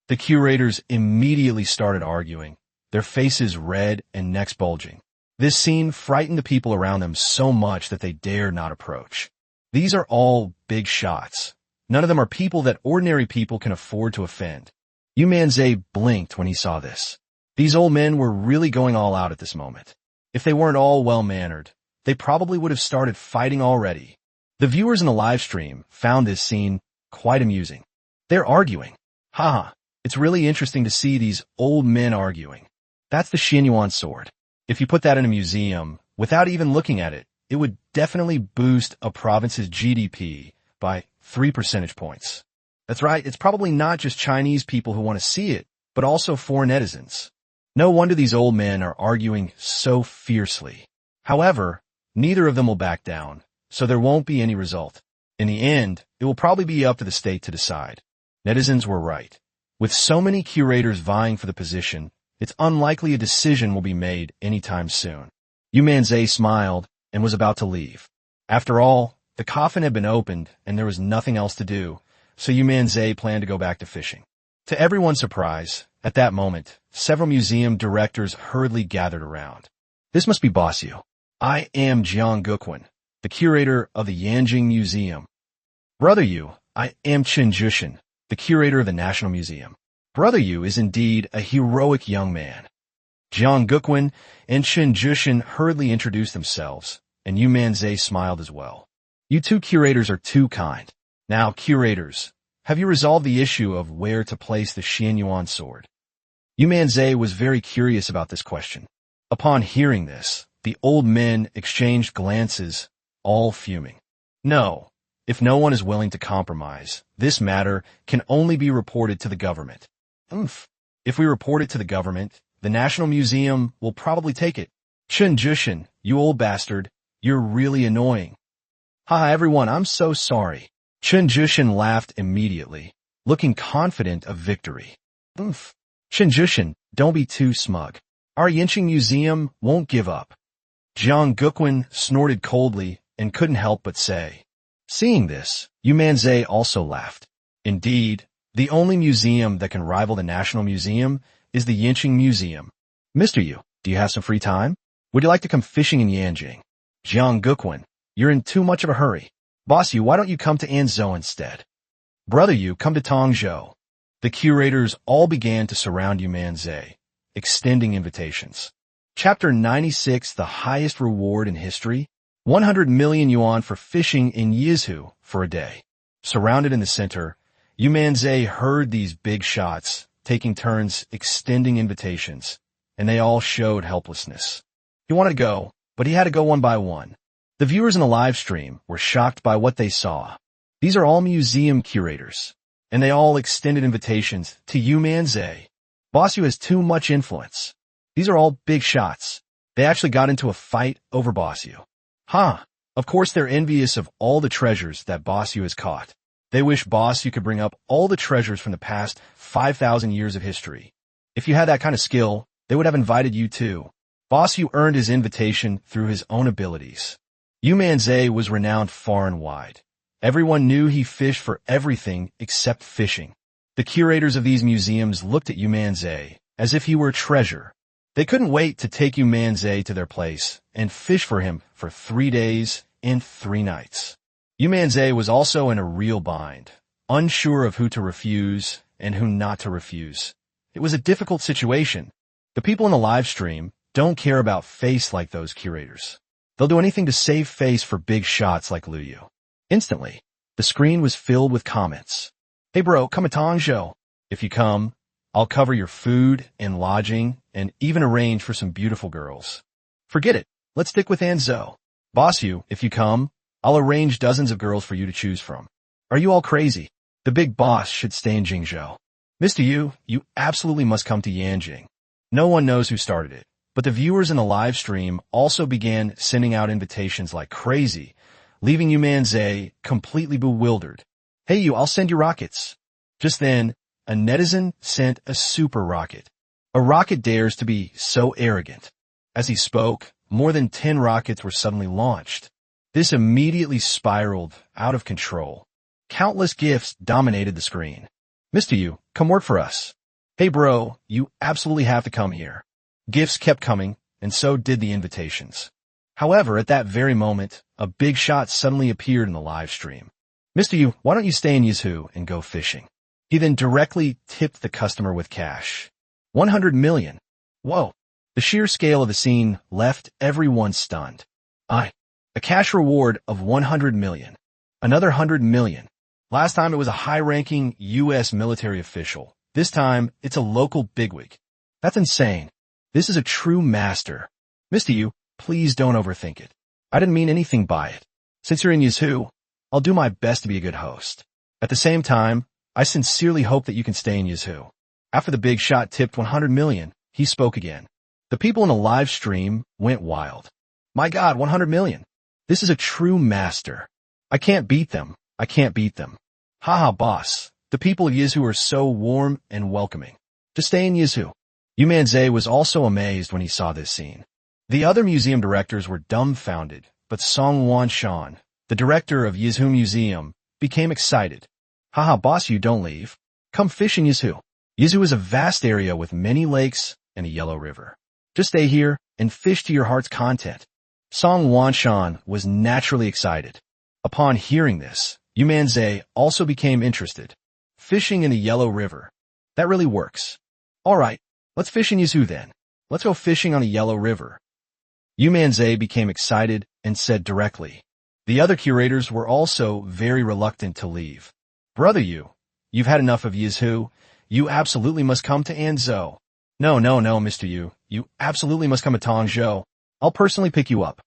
The curators immediately started arguing, their faces red and necks bulging. This scene frightened the people around them so much that they dared not approach. These are all big shots. None of them are people that ordinary people can afford to offend. Yu Manzai blinked when he saw this. These old men were really going all out at this moment. If they weren't all well-mannered, they probably would have started fighting already. The viewers in the live stream found this scene quite amusing. They're arguing. Haha, it's really interesting to see these old men arguing. That's the Xianyuan sword. If you put that in a museum, without even looking at it, it would definitely boost a province's GDP by 3 percentage points. That's right, it's probably not just Chinese people who want to see it, but also foreign netizens. No wonder these old men are arguing so fiercely. However, neither of them will back down, so there won't be any result. In the end, it will probably be up to the state to decide. Netizens were right. With so many curators vying for the position, it's unlikely a decision will be made anytime soon. Yu Manzai smiled and was about to leave. After all, the coffin had been opened and there was nothing else to do, so Yu Manzai planned to go back to fishing. To everyone's surprise, at that moment, several museum directors hurriedly gathered around. This must be Boss Yu. I am Jiang Guquan, the curator of the Yanjing Museum. Brother Yu, I am Chun Jushin, the curator of the National Museum. Brother Yu is indeed a heroic young man. Jiang Guquan and Chun Jushin hurriedly introduced themselves, and Yu Manzai smiled as well. You two curators are too kind. Now, curators, have you resolved the issue of where to place the Xianyuan sword? Yu Manzai was very curious about this question. Upon hearing this, the old men exchanged glances, all fuming. No, if no one is willing to compromise, this matter can only be reported to the government. If we report it to the government, the National Museum will probably take it. Chun Jushin, you old bastard, you're really annoying. Haha, everyone, I'm so sorry. Chun Jushin laughed immediately, looking confident of victory. Chun Jushin, don't be too smug. Our Yinqing Museum won't give up. Jiang Guquan snorted coldly and couldn't help but say. Seeing this, Yu Manzai also laughed. Indeed, the only museum that can rival the National Museum is the Yinqing Museum. Mr. Yu, do you have some free time? Would you like to come fishing in Yanjing? Jiang Guquan, you're in too much of a hurry. Boss Yu, why don't you come to Anzhou instead? Brother Yu, come to Tongzhou. The curators all began to surround Yu Manzai, extending invitations. Chapter 96, the highest reward in history? 100 million yuan for fishing in Yizhu for a day. Surrounded in the center, Yu Manzai heard these big shots, taking turns extending invitations, and they all showed helplessness. He wanted to go, but he had to go one by one. The viewers in the live stream were shocked by what they saw. These are all museum curators, and they all extended invitations to Yu Manzai. Boss Yu has too much influence. These are all big shots. They actually got into a fight over Boss Yu. Of course they're envious of all the treasures that Boss Yu has caught. They wish Boss Yu could bring up all the treasures from the past 5,000 years of history. If you had that kind of skill, they would have invited you too. Boss Yu earned his invitation through his own abilities. Yu Manzai was renowned far and wide. Everyone knew he fished for everything except fishing. The curators of these museums looked at Yu Manzai as if he were a treasure. They couldn't wait to take Yu Manzai to their place and fish for him for 3 days and 3 nights. Yu Manzai was also in a real bind, unsure of who to refuse and who not to refuse. It was a difficult situation. The people in the live stream don't care about face like those curators. They'll do anything to save face for big shots like Liu. Instantly, the screen was filled with comments. Hey bro, come a Tongzhou. If you come, I'll cover your food and lodging and even arrange for some beautiful girls. Forget it. Let's stick with Anzhou. Boss Yu, if you come, I'll arrange dozens of girls for you to choose from. Are you all crazy? The big boss should stay in Jingzhou. Mr. Yu, you absolutely must come to Yanjing. No one knows who started it, but the viewers in the live stream also began sending out invitations like crazy, leaving Yu Manzai completely bewildered. Hey you, I'll send you rockets. Just then, a netizen sent a super rocket. A rocket dares to be so arrogant. As he spoke, more than 10 rockets were suddenly launched. This immediately spiraled out of control. Countless gifts dominated the screen. Mr. Yu, come work for us. Hey bro, you absolutely have to come here. Gifts kept coming, and so did the invitations. However, at that very moment, a big shot suddenly appeared in the live stream. Mr. Yu, why don't you stay in Yizhu and go fishing? He then directly tipped the customer with cash. 100 million. Whoa. The sheer scale of the scene left everyone stunned. A cash reward of 100 million. Another 100 million. Last time it was a high-ranking U.S. military official. This time, it's a local bigwig. That's insane. This is a true master. Mr. Yu, please don't overthink it. I didn't mean anything by it. Since you're in Yizhu, I'll do my best to be a good host. At the same time, I sincerely hope that you can stay in Yizhu. After the big shot tipped 100 million, he spoke again. The people in the live stream went wild. My God, 100 million. This is a true master. I can't beat them. I can't beat them. Haha, boss. The people of Yizhu are so warm and welcoming. Just stay in Yizhu. Yu Manzai was also amazed when he saw this scene. The other museum directors were dumbfounded, but Song Wanshan, the director of Yizhu Museum, became excited. Haha, boss, you don't leave. Come fish in Yizhu. Yizhu is a vast area with many lakes and a yellow river. Just stay here and fish to your heart's content. Song Wanshan was naturally excited. Upon hearing this, Yu Manzai also became interested. Fishing in the yellow river. That really works. All right, let's fish in Yizhu then. Let's go fishing on a yellow river. Yu Manzai became excited and said directly. The other curators were also very reluctant to leave. Brother Yu, you've had enough of Yizhu. You absolutely must come to Anzhou. No, Mr. Yu. You absolutely must come to Tongzhou. I'll personally pick you up.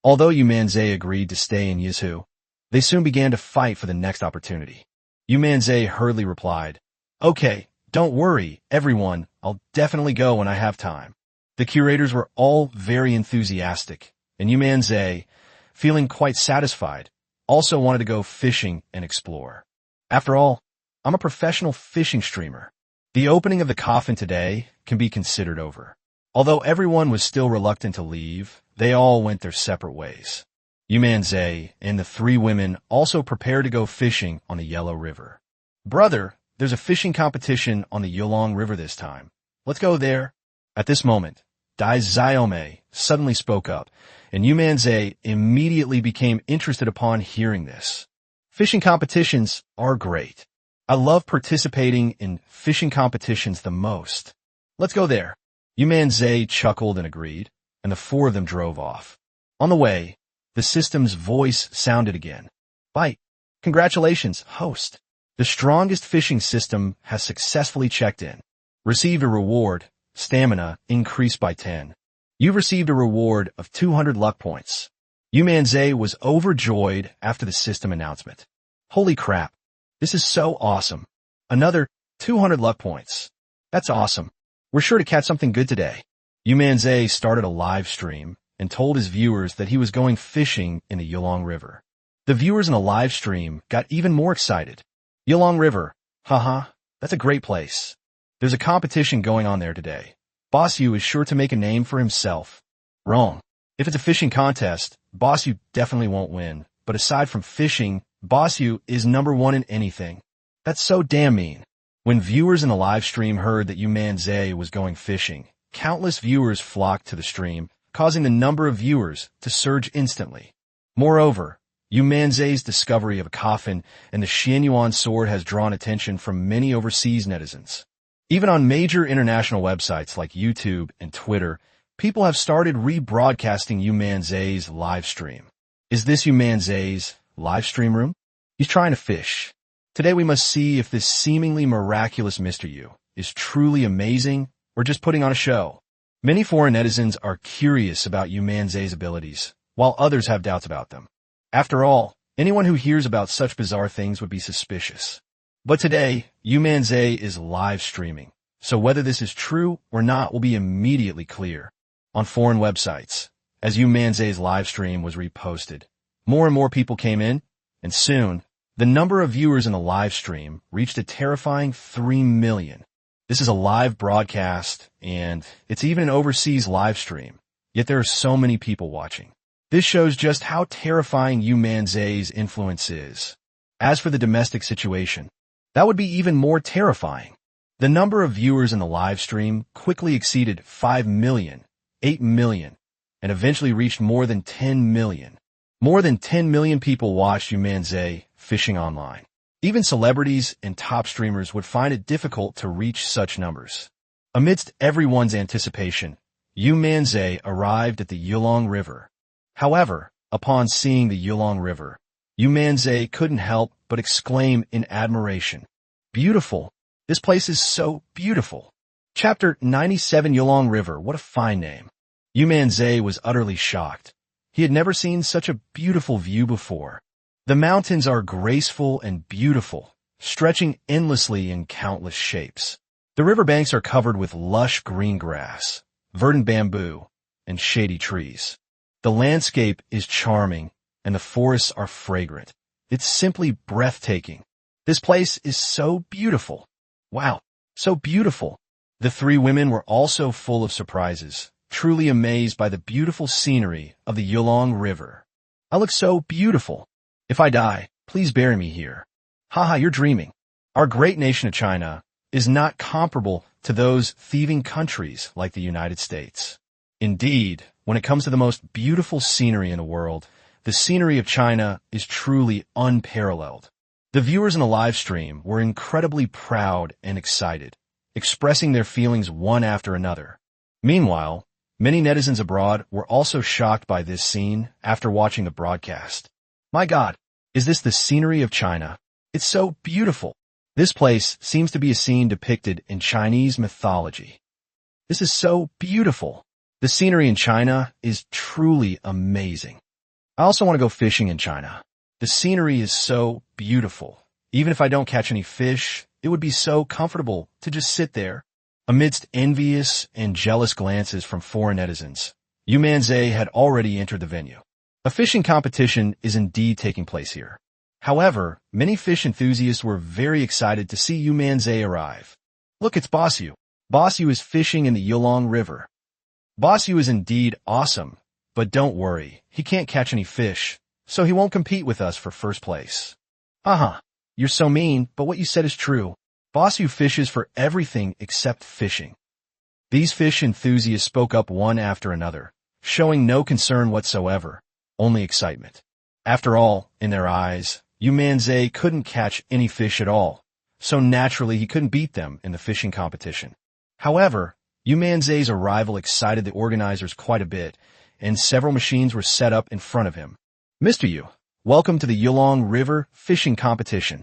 Although Yu Manzai agreed to stay in Yizhu, they soon began to fight for the next opportunity. Yu Manzai hurriedly replied, Okay, don't worry, everyone. I'll definitely go when I have time. The curators were all very enthusiastic, and Yu Manzai, feeling quite satisfied, also wanted to go fishing and explore. After all, I'm a professional fishing streamer. The opening of the coffin today can be considered over. Although everyone was still reluctant to leave, they all went their separate ways. Yu Manzai and the 3 women also prepared to go fishing on the Yellow River. Brother, there's a fishing competition on the Yulong River this time. Let's go there. At this moment, Dai Xiaomei suddenly spoke up, and Yu Manzai immediately became interested upon hearing this. Fishing competitions are great. I love participating in fishing competitions the most. Let's go there. Yu Manzai chuckled and agreed, and the 4 of them drove off. On the way, the system's voice sounded again. Bite. Congratulations, host. The strongest fishing system has successfully checked in. Received a reward. Stamina increased by 10. You've received a reward of 200 luck points. Yu Manzai was overjoyed after the system announcement. Holy crap. This is so awesome. Another 200 luck points. That's awesome. We're sure to catch something good today. Yu Manzai started a live stream and told his viewers that he was going fishing in the Yulong River. The viewers in the live stream got even more excited. Yulong River. Haha, that's a great place. There's a competition going on there today. Boss Yu is sure to make a name for himself. Wrong. If it's a fishing contest, Boss Yu definitely won't win. But aside from fishing, Boss Yu is number one in anything. That's so damn mean. When viewers in the live stream heard that Yu Manzai was going fishing, countless viewers flocked to the stream, causing the number of viewers to surge instantly. Moreover, Yu Manzai's discovery of a coffin and the Xianyuan sword has drawn attention from many overseas netizens. Even on major international websites like YouTube and Twitter, people have started rebroadcasting Yu Manzai's live stream. Is this Yu Manzai's live stream room? He's trying to fish. Today we must see if this seemingly miraculous Mr. Yu is truly amazing or just putting on a show. Many foreign netizens are curious about Yu Manzai's abilities, while others have doubts about them. After all, anyone who hears about such bizarre things would be suspicious. But today, Yu Manzai is live streaming, so whether this is true or not will be immediately clear. On foreign websites, as Yu Manzai's live stream was reposted, more and more people came in, and soon, the number of viewers in the live stream reached a terrifying 3 million. This is a live broadcast, and it's even an overseas live stream, yet there are so many people watching. This shows just how terrifying Yu Manzai's influence is. As for the domestic situation, that would be even more terrifying. The number of viewers in the live stream quickly exceeded 5 million, 8 million, and eventually reached more than 10 million. More than 10 million people watched Yu Manzai fishing online. Even celebrities and top streamers would find it difficult to reach such numbers. Amidst everyone's anticipation, Yu Manzai arrived at the Yulong River. However, upon seeing the Yulong River, Yu Manzai couldn't help but exclaim in admiration. Beautiful! This place is so beautiful! Chapter 97 Yulong River, what a fine name. Yu Manzai was utterly shocked. He had never seen such a beautiful view before. The mountains are graceful and beautiful, stretching endlessly in countless shapes. The riverbanks are covered with lush green grass, verdant bamboo, and shady trees. The landscape is charming, and the forests are fragrant. It's simply breathtaking. This place is so beautiful. Wow, so beautiful. The three women were also full of surprises, truly amazed by the beautiful scenery of the Yulong River. I look so beautiful. If I die, please bury me here. Haha, you're dreaming. Our great nation of China is not comparable to those thieving countries like the United States. Indeed, when it comes to the most beautiful scenery in the world, the scenery of China is truly unparalleled. The viewers in the live stream were incredibly proud and excited, expressing their feelings one after another. Meanwhile, many netizens abroad were also shocked by this scene after watching the broadcast. My God, is this the scenery of China? It's so beautiful. This place seems to be a scene depicted in Chinese mythology. This is so beautiful. The scenery in China is truly amazing. I also want to go fishing in China. The scenery is so beautiful. Even if I don't catch any fish, it would be so comfortable to just sit there. Amidst envious and jealous glances from foreign netizens, Yu Manzai had already entered the venue. A fishing competition is indeed taking place here. However, many fish enthusiasts were very excited to see Yu Manzai arrive. Look, it's Boss Yu. Boss Yu is fishing in the Yulong River. Boss Yu is indeed awesome, but don't worry, he can't catch any fish, so he won't compete with us for first place. You're so mean, but what you said is true. Boss Yu fishes for everything except fishing. These fish enthusiasts spoke up one after another, showing no concern whatsoever, only excitement. After all, in their eyes, Yu Manzai couldn't catch any fish at all, so naturally he couldn't beat them in the fishing competition. However, Yu Manzai's arrival excited the organizers quite a bit, and several machines were set up in front of him. Mr. Yu, welcome to the Yulong River fishing competition.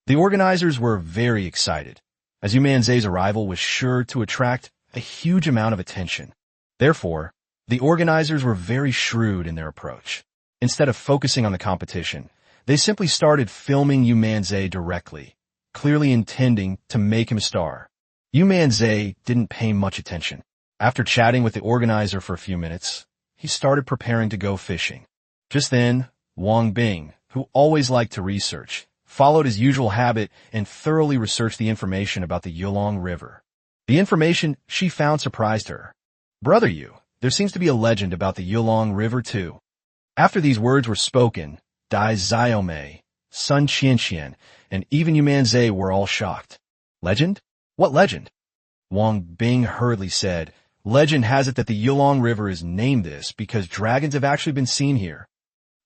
The organizers were very excited, as Yu Manzai's arrival was sure to attract a huge amount of attention. Therefore, the organizers were very shrewd in their approach. Instead of focusing on the competition, they simply started filming Yu Manzai directly, clearly intending to make him a star. Yu Manzai didn't pay much attention. After chatting with the organizer for a few minutes, he started preparing to go fishing. Just then, Wang Bing, who always liked to research, followed his usual habit and thoroughly researched the information about the Yulong River. The information she found surprised her. Brother Yu, there seems to be a legend about the Yulong River too. After these words were spoken, Dai Xiaomei, Sun Qianqian, and even Yu Manzai were all shocked. Legend? What legend? Wang Bing hurriedly said, Legend has it that the Yulong River is named this because dragons have actually been seen here.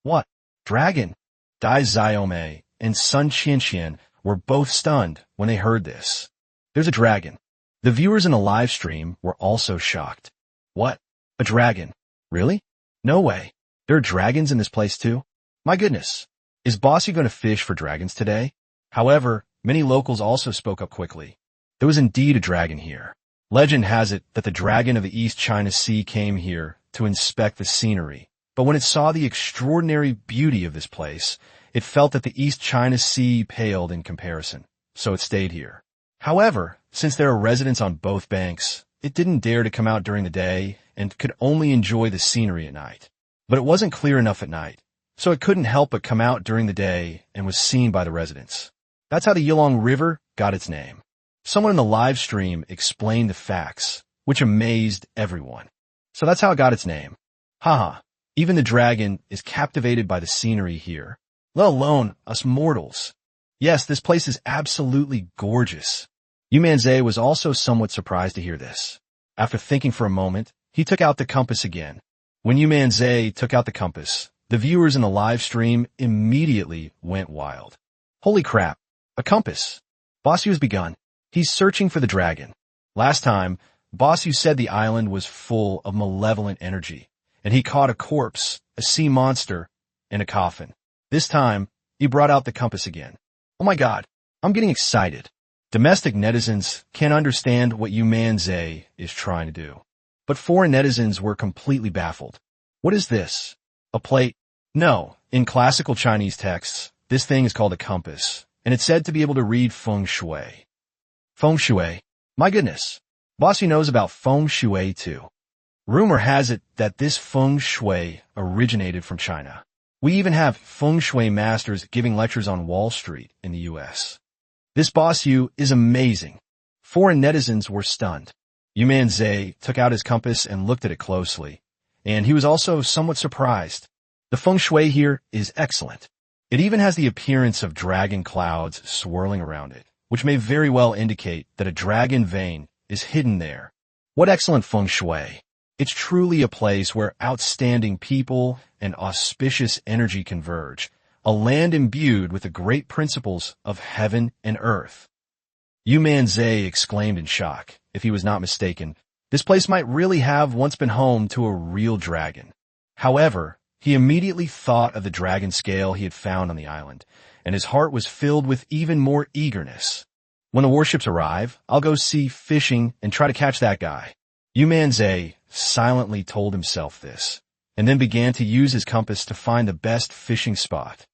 What? Dragon? Dai Xiaomei and Sun Qianqian were both stunned when they heard this. There's a dragon. The viewers in the live stream were also shocked. What? A dragon? Really? No way. There are dragons in this place too? My goodness. Is Bossy going to fish for dragons today? However, many locals also spoke up quickly. There was indeed a dragon here. Legend has it that the dragon of the East China Sea came here to inspect the scenery, but when it saw the extraordinary beauty of this place, it felt that the East China Sea paled in comparison, so it stayed here. However, since there are residents on both banks, it didn't dare to come out during the day and could only enjoy the scenery at night. But it wasn't clear enough at night, so it couldn't help but come out during the day and was seen by the residents. That's how the Yulong River got its name. Someone in the live stream explained the facts, which amazed everyone. So that's how it got its name. Haha, even the dragon is captivated by the scenery here, let alone us mortals. Yes, this place is absolutely gorgeous. Yu Manzai was also somewhat surprised to hear this. After thinking for a moment, he took out the compass again. When Yu Manzai took out the compass, the viewers in the live stream immediately went wild. Holy crap, a compass. Bossy has begun. He's searching for the dragon. Last time, Bossy said the island was full of malevolent energy, and he caught a corpse, a sea monster, and a coffin. This time, he brought out the compass again. Oh my god, I'm getting excited. Domestic netizens can't understand what Yu Manzai is trying to do. But foreign netizens were completely baffled. What is this? A plate? No, in classical Chinese texts, this thing is called a compass, and it's said to be able to read feng shui. Feng shui. My goodness. Bossy knows about feng shui too. Rumor has it that this feng shui originated from China. We even have feng shui masters giving lectures on Wall Street in the US. This Bossy is amazing. Foreign netizens were stunned. Yu Manzai took out his compass and looked at it closely, and he was also somewhat surprised. The feng shui here is excellent. It even has the appearance of dragon clouds swirling around it, which may very well indicate that a dragon vein is hidden there. What excellent feng shui! It's truly a place where outstanding people and auspicious energy converge, a land imbued with the great principles of heaven and earth. Yu Manzai exclaimed in shock. If he was not mistaken, this place might really have once been home to a real dragon. However, he immediately thought of the dragon scale he had found on the island, and his heart was filled with even more eagerness. When the warships arrive, I'll go see fishing and try to catch that guy. Yu Manzai silently told himself this, and then began to use his compass to find the best fishing spot.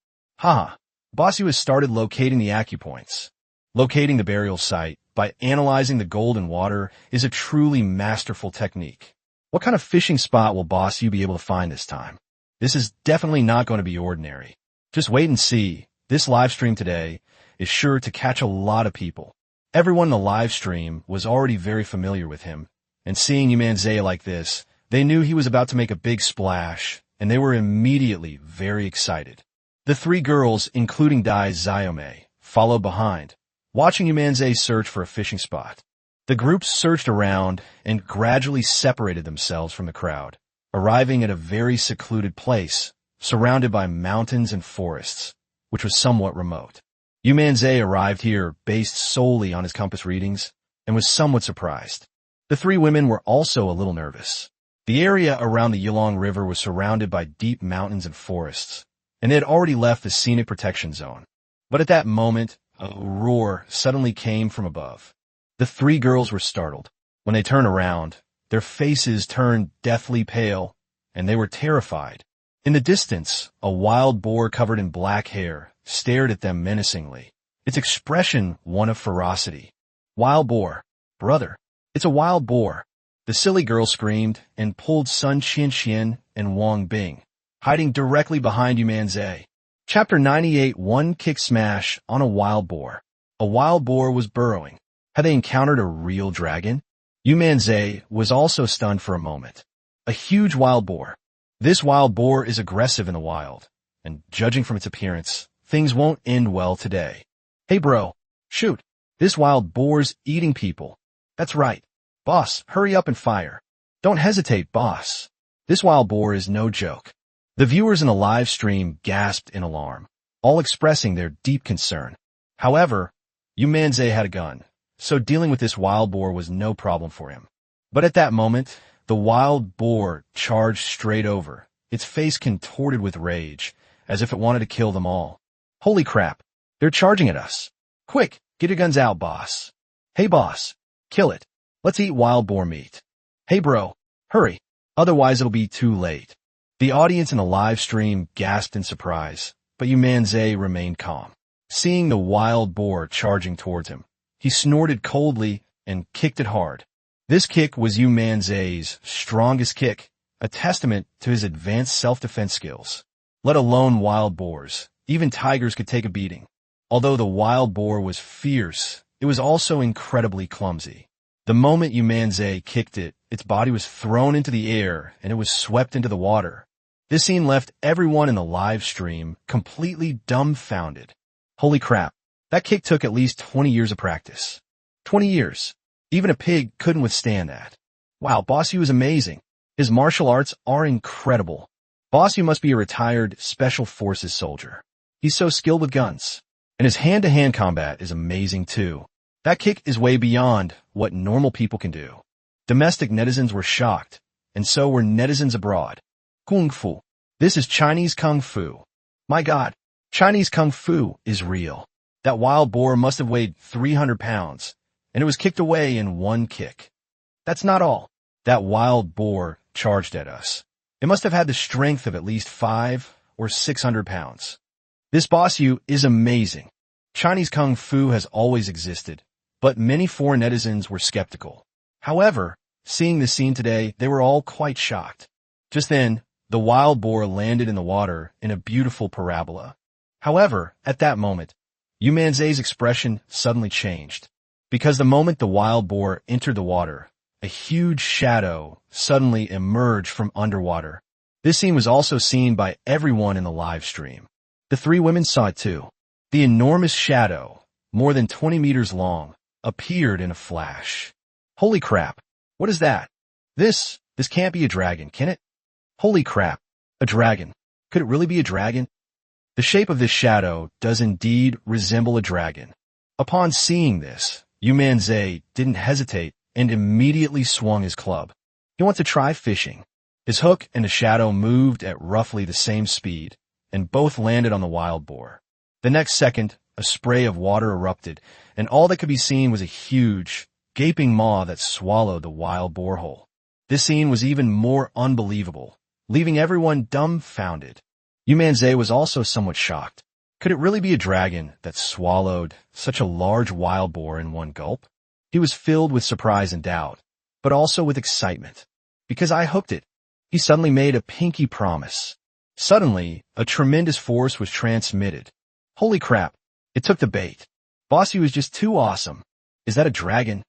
Bossy has started locating the acupoints. Locating the burial site by analyzing the gold and water is a truly masterful technique. What kind of fishing spot will Bossy be able to find this time? This is definitely not going to be ordinary. Just wait and see. This live stream today is sure to catch a lot of people. Everyone in the live stream was already very familiar with him, and seeing Yu Manzai like this, they knew he was about to make a big splash, and they were immediately very excited. The three girls, including Dai Xiaomei, followed behind, watching Yu Manzai search for a fishing spot. The groups searched around and gradually separated themselves from the crowd, arriving at a very secluded place, surrounded by mountains and forests, which was somewhat remote. Yu Manzai arrived here based solely on his compass readings and was somewhat surprised. The three women were also a little nervous. The area around the Yulong River was surrounded by deep mountains and forests, and they had already left the scenic protection zone. But at that moment, a roar suddenly came from above. The three girls were startled. When they turned around, their faces turned deathly pale, and they were terrified. In the distance, a wild boar covered in black hair stared at them menacingly, its expression one of ferocity. Wild boar. Brother, it's a wild boar. The silly girl screamed and pulled Sun Qianqian and Wang Bing, hiding directly behind Yu Manzai. Chapter 98. One kick smash on a wild boar. A wild boar was burrowing. Had they encountered a real dragon? Yu Manzai was also stunned for a moment. A huge wild boar. This wild boar is aggressive in the wild, and judging from its appearance, things won't end well today. Hey bro, shoot. This wild boar's eating people. That's right. Boss, hurry up and fire. Don't hesitate, boss. This wild boar is no joke. The viewers in the live stream gasped in alarm, all expressing their deep concern. However, Yu Manzai had a gun, so dealing with this wild boar was no problem for him. But at that moment, the wild boar charged straight over, its face contorted with rage, as if it wanted to kill them all. Holy crap, they're charging at us. Quick, get your guns out, boss. Hey boss, kill it. Let's eat wild boar meat. Hey bro, hurry, otherwise it'll be too late. The audience in the live stream gasped in surprise, but Yu Manzai remained calm. Seeing the wild boar charging towards him, he snorted coldly and kicked it hard. This kick was Yu Manzai's strongest kick, a testament to his advanced self-defense skills. Let alone wild boars, even tigers could take a beating. Although the wild boar was fierce, it was also incredibly clumsy. The moment Yu Manzai kicked it, its body was thrown into the air and it was swept into the water. This scene left everyone in the live stream completely dumbfounded. Holy crap, that kick took at least 20 years of practice. 20 years. Even a pig couldn't withstand that. Wow, Boss Yu is amazing. His martial arts are incredible. Boss Yu must be a retired Special Forces soldier. He's so skilled with guns. And his hand-to-hand combat is amazing too. That kick is way beyond what normal people can do. Domestic netizens were shocked, and so were netizens abroad. Kung Fu. This is Chinese Kung Fu. My God, Chinese Kung Fu is real. That wild boar must have weighed 300 pounds, and it was kicked away in one kick. That's not all. That wild boar charged at us. It must have had the strength of at least 500 or 600 pounds. This Boss Yu is amazing. Chinese Kung Fu has always existed, but many foreign netizens were skeptical. However, seeing this scene today, they were all quite shocked. Just then, the wild boar landed in the water in a beautiful parabola. However, at that moment, Yu Manzai's expression suddenly changed. Because the moment the wild boar entered the water, a huge shadow suddenly emerged from underwater. This scene was also seen by everyone in the live stream. The three women saw it too. The enormous shadow, more than 20 meters long, appeared in a flash. Holy crap, what is that? This can't be a dragon, can it? Holy crap, a dragon. Could it really be a dragon? The shape of this shadow does indeed resemble a dragon. Upon seeing this, Yu Manzai didn't hesitate and immediately swung his club. He wanted to try fishing. His hook and the shadow moved at roughly the same speed, and both landed on the wild boar. The next second, a spray of water erupted, and all that could be seen was a huge, gaping maw that swallowed the wild boar whole. This scene was even more unbelievable, leaving everyone dumbfounded. Yu Manzai was also somewhat shocked. Could it really be a dragon that swallowed such a large wild boar in one gulp? He was filled with surprise and doubt, but also with excitement. Because I hooked it. He suddenly made a pinky promise. Suddenly, a tremendous force was transmitted. Holy crap, it took the bait. Boss Yu is just too awesome. Is that a dragon?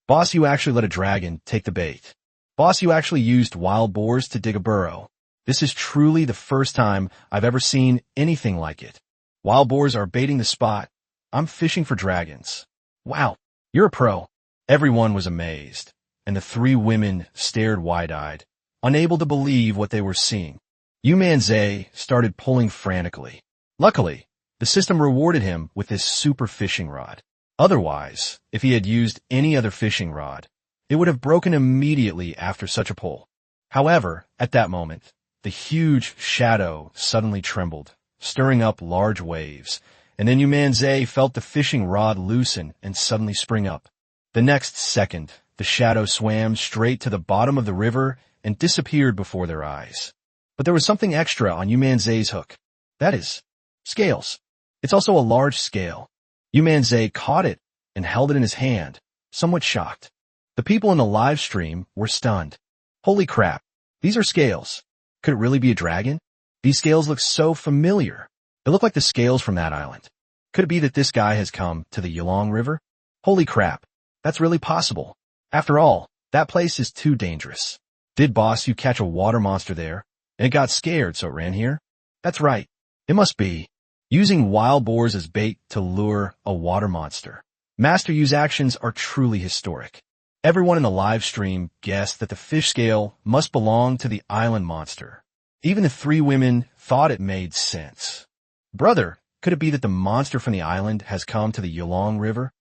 Boss Yu actually let a dragon take the bait. Boss Yu actually used wild boars to dig a burrow. This is truly the first time I've ever seen anything like it. Wild boars are baiting the spot. I'm fishing for dragons. Wow, you're a pro. Everyone was amazed, and the three women stared wide-eyed, unable to believe what they were seeing. Yu Manzai started pulling frantically. Luckily, the system rewarded him with this super fishing rod. Otherwise, if he had used any other fishing rod, it would have broken immediately after such a pull. However, at that moment, the huge shadow suddenly trembled, stirring up large waves, and then Yu Manzai felt the fishing rod loosen and suddenly spring up. The next second, the shadow swam straight to the bottom of the river and disappeared before their eyes. But there was something extra on Yu Manzai's hook. That is, scales. It's also a large scale. Yu Manzai caught it and held it in his hand, somewhat shocked. The people in the live stream were stunned. Holy crap, these are scales. Could it really be a dragon? These scales look so familiar. They look like the scales from that island. Could it be that this guy has come to the Yulong River? Holy crap, That's really possible. After all, that place is too dangerous. Did boss you catch a water monster there, and it got scared so it ran here? That's right. It must be. Using wild boars as bait to lure a water monster. Master Yu's actions are truly historic. Everyone in the live stream guessed that the fish scale must belong to the island monster. Even the three women thought it made sense. Brother, could it be that the monster from the island has come to the Yulong River?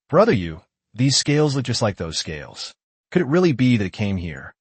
Brother Yu, these scales look just like those scales. Could it really be that it came here?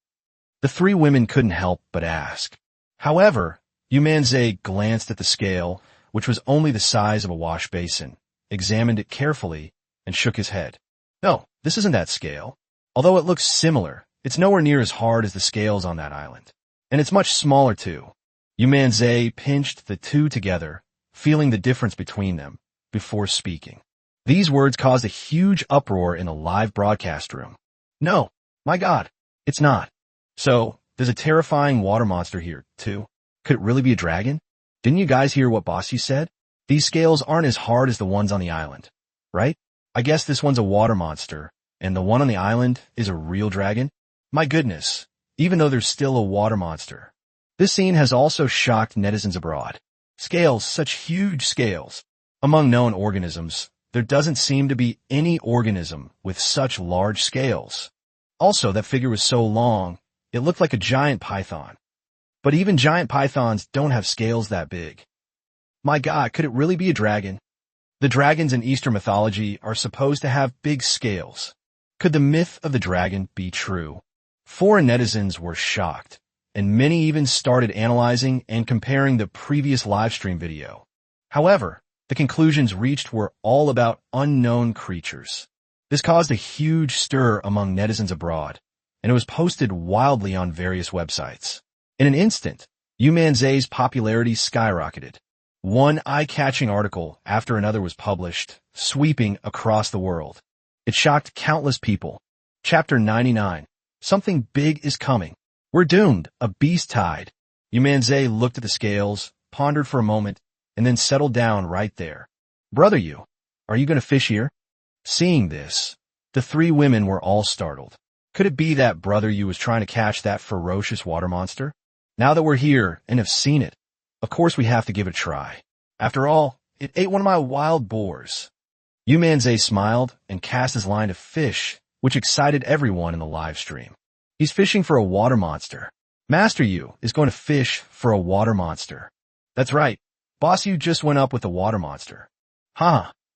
The three women couldn't help but ask. However, Yu Manzai glanced at the scale, which was only the size of a wash basin, examined it carefully, and shook his head. No, this isn't that scale. Although it looks similar, it's nowhere near as hard as the scales on that island. And it's much smaller too. Yu Manzai pinched the two together, feeling the difference between them, before speaking. These words caused a huge uproar in the live broadcast room. No, my God, it's not. So, there's a terrifying water monster here, too. Could it really be a dragon? Didn't you guys hear what Bossy said? These scales aren't as hard as the ones on the island, right? I guess this one's a water monster, and the one on the island is a real dragon? My goodness, even though there's still a water monster. This scene has also shocked netizens abroad. Scales, such huge scales. Among known organisms, there doesn't seem to be any organism with such large scales. Also, that figure was so long, it looked like a giant python. But even giant pythons don't have scales that big. My God, could it really be a dragon? The dragons in Eastern mythology are supposed to have big scales. Could the myth of the dragon be true? Foreign netizens were shocked, and many even started analyzing and comparing the previous livestream video. However, the conclusions reached were all about unknown creatures. This caused a huge stir among netizens abroad, and it was posted wildly on various websites. In an instant, Yu Manzai's popularity skyrocketed. One eye-catching article after another was published, sweeping across the world. It shocked countless people. Chapter 99. Something big is coming. We're doomed. A beast tide. Yu Manzai looked at the scales, pondered for a moment, and then settled down right there. Brother Yu, are you going to fish here? Seeing this, the three women were all startled. Could it be that Brother Yu was trying to catch that ferocious water monster? Now that we're here and have seen it, of course we have to give it a try. After all, it ate one of my wild boars. Yu Manzai smiled and cast his line of fish, which excited everyone in the live stream. He's fishing for a water monster. Master Yu is going to fish for a water monster. That's right. Boss Yu just went up with a water monster.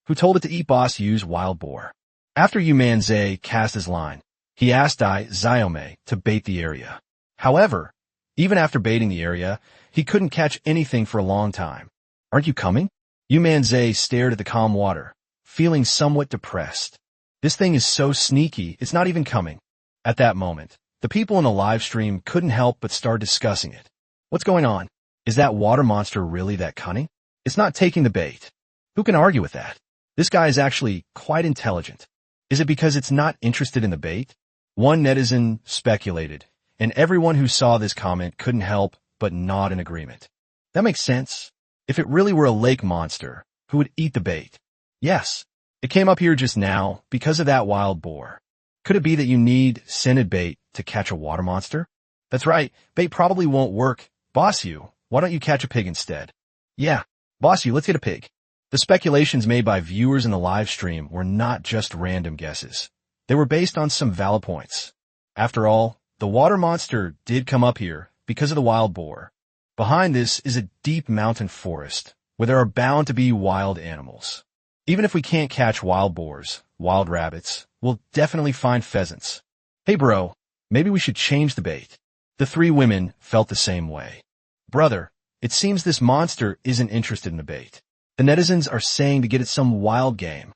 Who told it to eat Boss Yu's wild boar? After Yu Manzai cast his line, he asked Dai Xiaomei to bait the area. However, even after baiting the area, he couldn't catch anything for a long time. Aren't you coming? Yu Manzai stared at the calm water, feeling somewhat depressed. This thing is so sneaky, it's not even coming. At that moment, the people in the live stream couldn't help but start discussing it. What's going on? Is that water monster really that cunning? It's not taking the bait. Who can argue with that? This guy is actually quite intelligent. Is it because it's not interested in the bait? One netizen speculated, and everyone who saw this comment couldn't help but nod in agreement. That makes sense. If it really were a lake monster, who would eat the bait? Yes, it came up here just now because of that wild boar. Could it be that you need scented bait to catch a water monster? That's right, bait probably won't work. Boss Yu, why don't you catch a pig instead? Yeah, Boss Yu, let's get a pig. The speculations made by viewers in the live stream were not just random guesses. They were based on some valid points. After all, the water monster did come up here because of the wild boar. Behind this is a deep mountain forest where there are bound to be wild animals. Even if we can't catch wild boars, wild rabbits, we'll definitely find pheasants. Hey bro, maybe we should change the bait. The three women felt the same way. Brother, it seems this monster isn't interested in the bait. The netizens are saying to get it some wild game.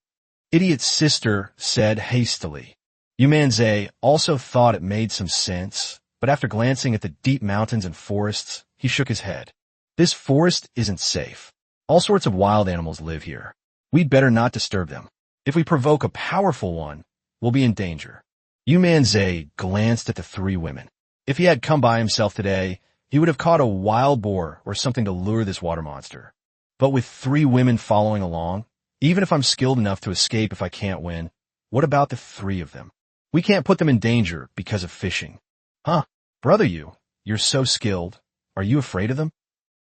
Idiot's sister said hastily. Yu Manzai also thought it made some sense, but after glancing at the deep mountains and forests, he shook his head. This forest isn't safe. All sorts of wild animals live here. We'd better not disturb them. If we provoke a powerful one, we'll be in danger. Yu Manzai glanced at the three women. If he had come by himself today, he would have caught a wild boar or something to lure this water monster. But with three women following along, even if I'm skilled enough to escape if I can't win, What about the three of them? We can't put them in danger because of fishing. Huh? Brother you're so skilled. Are you afraid of them?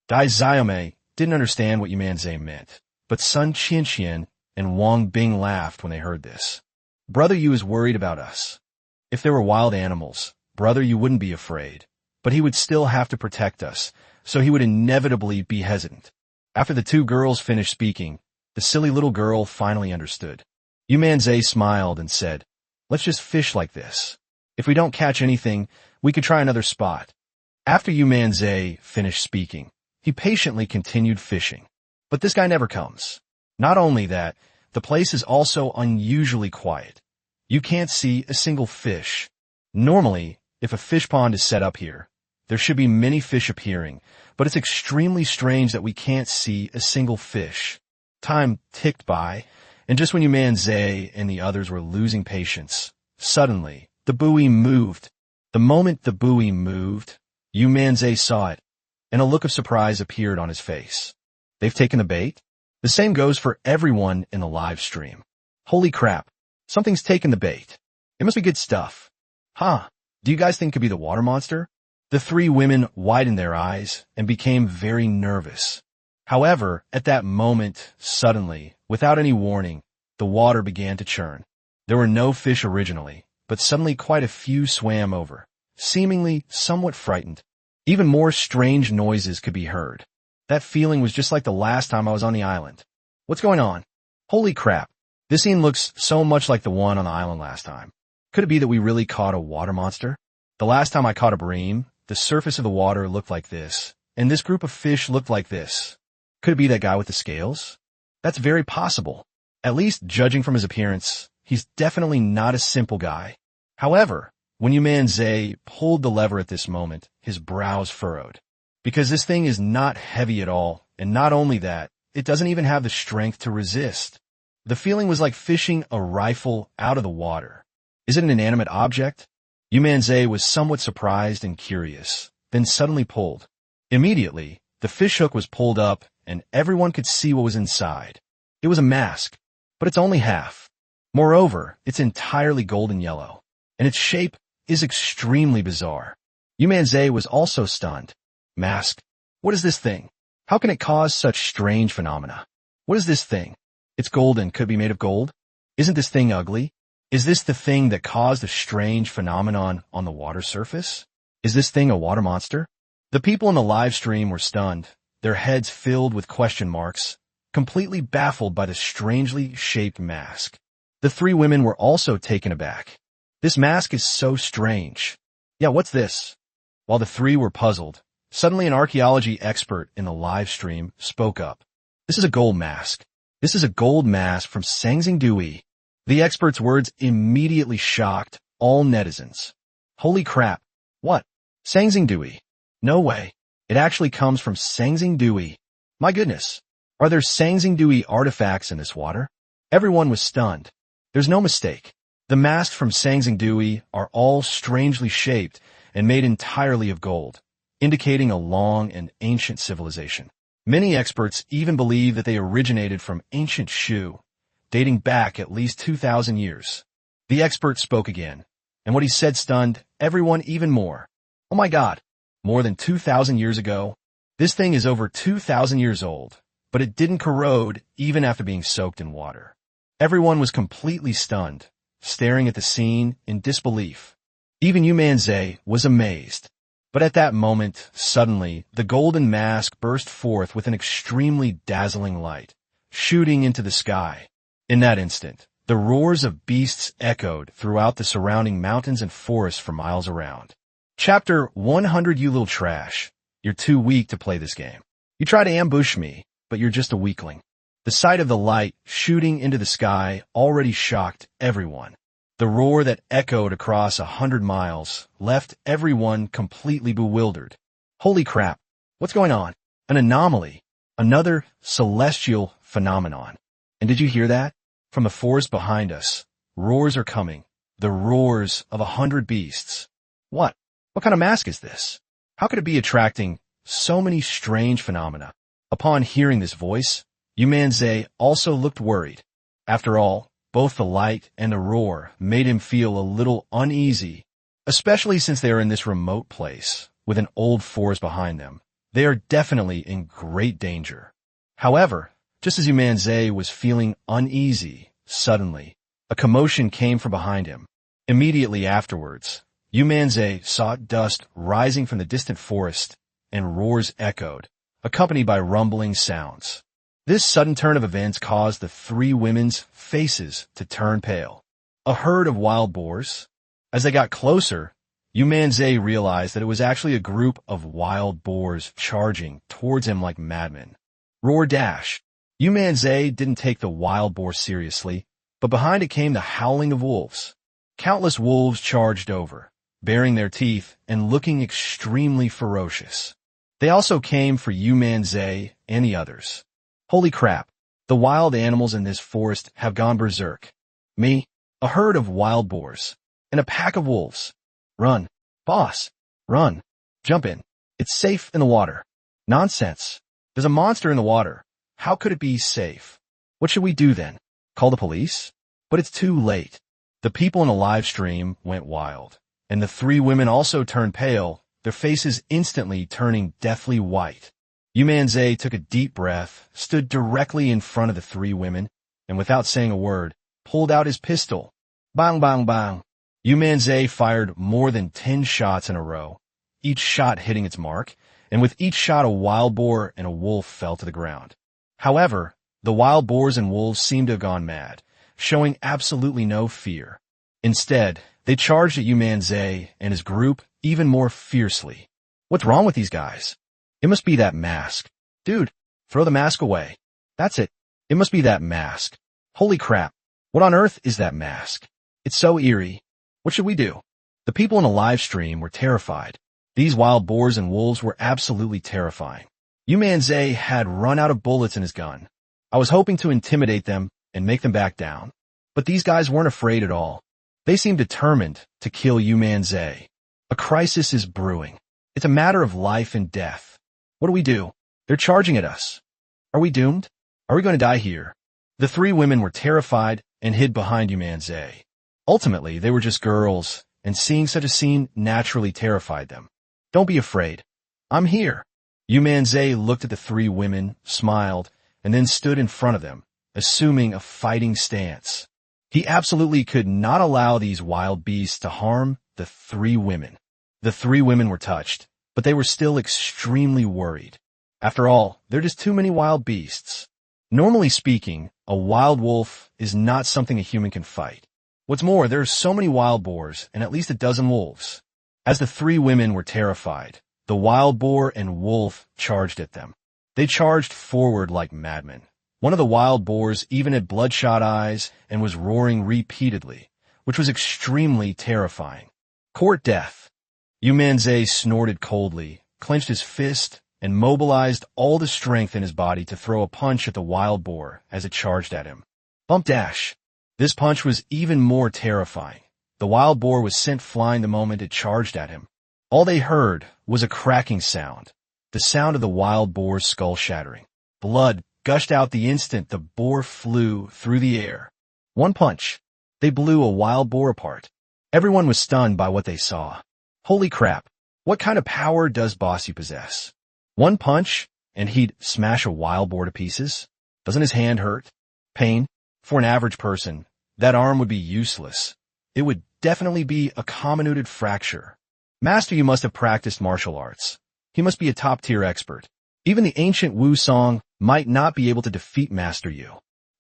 Dai Xiaomei didn't understand what Yu Manzai meant, but Sun Qianqian and Wang Bing laughed when they heard this. Brother Yu is worried about us. If there were wild animals, Brother Yu wouldn't be afraid, but he would still have to protect us, so he would inevitably be hesitant. After the two girls finished speaking, the silly little girl finally understood. Yu Manzai smiled and said, "Let's just fish like this. If we don't catch anything, we could try another spot." After Yu Manzai finished speaking, he patiently continued fishing. But this guy never comes. Not only that, the place is also unusually quiet. You can't see a single fish. Normally, if a fish pond is set up here, there should be many fish appearing, but it's extremely strange that we can't see a single fish. Time ticked by, and just when Yu Manzai and the others were losing patience, suddenly, the buoy moved. The moment the buoy moved, Yu Manzai saw it, and a look of surprise appeared on his face. They've taken the bait? The same goes for everyone in the live stream. Holy crap, something's taken the bait. It must be good stuff. Huh, do you guys think it could be the water monster? The three women widened their eyes and became very nervous. However, at that moment, suddenly, without any warning, the water began to churn. There were no fish originally, but suddenly quite a few swam over, seemingly somewhat frightened. Even more strange noises could be heard. That feeling was just like the last time I was on the island. What's going on? Holy crap, this scene looks so much like the one on the island last time. Could it be that we really caught a water monster? The last time I caught a bream, the surface of the water looked like this, and this group of fish looked like this. Could it be that guy with the scales? That's very possible. At least, judging from his appearance, he's definitely not a simple guy. However, when Yu Manzai pulled the lever at this moment, his brows furrowed. Because this thing is not heavy at all, and not only that, it doesn't even have the strength to resist. The feeling was like fishing a rifle out of the water. Is it an inanimate object? Yu Manzai was somewhat surprised and curious, then suddenly pulled. Immediately, the fishhook was pulled up, and everyone could see what was inside. It was a mask, but it's only half. Moreover, it's entirely golden yellow, and its shape is extremely bizarre. Yu Manzai was also stunned. Mask? What is this thing? How can it cause such strange phenomena? What is this thing? It's golden, could be made of gold? Isn't this thing ugly? Is this the thing that caused a strange phenomenon on the water surface? Is this thing a water monster? The people in the live stream were stunned, their heads filled with question marks, completely baffled by the strangely shaped mask. The three women were also taken aback. This mask is so strange. Yeah, what's this? While the three were puzzled, suddenly an archaeology expert in the live stream spoke up. This is a gold mask. This is a gold mask from Sangxingdui. The expert's words immediately shocked all netizens. Holy crap. What? Sangxingdui? No way. It actually comes from Sangxingdui. My goodness. Are there Sangxingdui artifacts in this water? Everyone was stunned. There's no mistake. The masks from Sangxingdui are all strangely shaped and made entirely of gold, indicating a long and ancient civilization. Many experts even believe that they originated from ancient Shu, dating back at least 2,000 years. The expert spoke again, and what he said stunned everyone even more. Oh my God, more than 2,000 years ago? This thing is over 2,000 years old, but it didn't corrode even after being soaked in water. Everyone was completely stunned, staring at the scene in disbelief. Even Yu Manzai was amazed. But at that moment, suddenly, the golden mask burst forth with an extremely dazzling light, shooting into the sky. In that instant, the roars of beasts echoed throughout the surrounding mountains and forests for miles around. Chapter 100. You little trash. You're too weak to play this game. You try to ambush me, but you're just a weakling. The sight of the light shooting into the sky already shocked everyone. The roar that echoed across 100 miles left everyone completely bewildered. Holy crap, what's going on? An anomaly, another celestial phenomenon. And did you hear that? From the forest behind us, roars are coming, the roars of 100 beasts. What? What kind of mask is this? How could it be attracting so many strange phenomena? Upon hearing this voice, Yu Manzai also looked worried. After all, Both the light and the roar made him feel a little uneasy, especially since they are in this remote place with an old forest behind them. They are definitely in great danger. However, just as Yu Manzai was feeling uneasy, suddenly, a commotion came from behind him. Immediately afterwards, Yu Manzai saw dust rising from the distant forest, and roars echoed, accompanied by rumbling sounds. This sudden turn of events caused the three women's faces to turn pale. A herd of wild boars? As they got closer, Yu Manzai realized that it was actually a group of wild boars charging towards him like madmen. Roar dash. Yu Manzai didn't take the wild boar seriously, but behind it came the howling of wolves. Countless wolves charged over, baring their teeth and looking extremely ferocious. They also came for Yu Manzai and the others. Holy crap, the wild animals in this forest have gone berserk. Me, a herd of wild boars, and a pack of wolves. Run, boss, run, jump in. It's safe in the water. Nonsense. There's a monster in the water. How could it be safe? What should we do then? Call the police? But it's too late. The people in the live stream went wild, and the three women also turned pale, their faces instantly turning deathly white. Yu Manzai took a deep breath, stood directly in front of the three women, and without saying a word, pulled out his pistol. Bang, bang, bang. Yu Manzai fired more than 10 shots in a row, each shot hitting its mark, and with each shot a wild boar and a wolf fell to the ground. However, the wild boars and wolves seemed to have gone mad, showing absolutely no fear. Instead, they charged at Yu Manzai and his group even more fiercely. What's wrong with these guys? It must be that mask. Dude, throw the mask away. That's it. It must be that mask. Holy crap. What on earth is that mask? It's so eerie. What should we do? The people in the live stream were terrified. These wild boars and wolves were absolutely terrifying. Yu Manzai had run out of bullets in his gun. I was hoping to intimidate them and make them back down. But these guys weren't afraid at all. They seemed determined to kill Yu Manzai. A crisis is brewing. It's a matter of life and death. What do we do? They're charging at us. Are we doomed? Are we going to die here? The three women were terrified and hid behind Yu Manzai. Ultimately, they were just girls, and seeing such a scene naturally terrified them. Don't be afraid. I'm here. Yu Manzai looked at the three women, smiled, and then stood in front of them, assuming a fighting stance. He absolutely could not allow these wild beasts to harm the three women. The three women were touched, but they were still extremely worried. After all, there are just too many wild beasts. Normally speaking, a wild wolf is not something a human can fight. What's more, there are so many wild boars and at least a dozen wolves. As the three women were terrified, the wild boar and wolf charged at them. They charged forward like madmen. One of the wild boars even had bloodshot eyes and was roaring repeatedly, which was extremely terrifying. Court death. Yu Manzai snorted coldly, clenched his fist, and mobilized all the strength in his body to throw a punch at the wild boar as it charged at him. Bump dash. This punch was even more terrifying. The wild boar was sent flying the moment it charged at him. All they heard was a cracking sound, the sound of the wild boar's skull shattering. Blood gushed out the instant the boar flew through the air. One punch. They blew a wild boar apart. Everyone was stunned by what they saw. Holy crap. What kind of power does Bossy possess? One punch, and he'd smash a wild boar to pieces? Doesn't his hand hurt? Pain? For an average person, that arm would be useless. It would definitely be a comminuted fracture. Master Yu must have practiced martial arts. He must be a top-tier expert. Even the ancient Wu song might not be able to defeat Master Yu.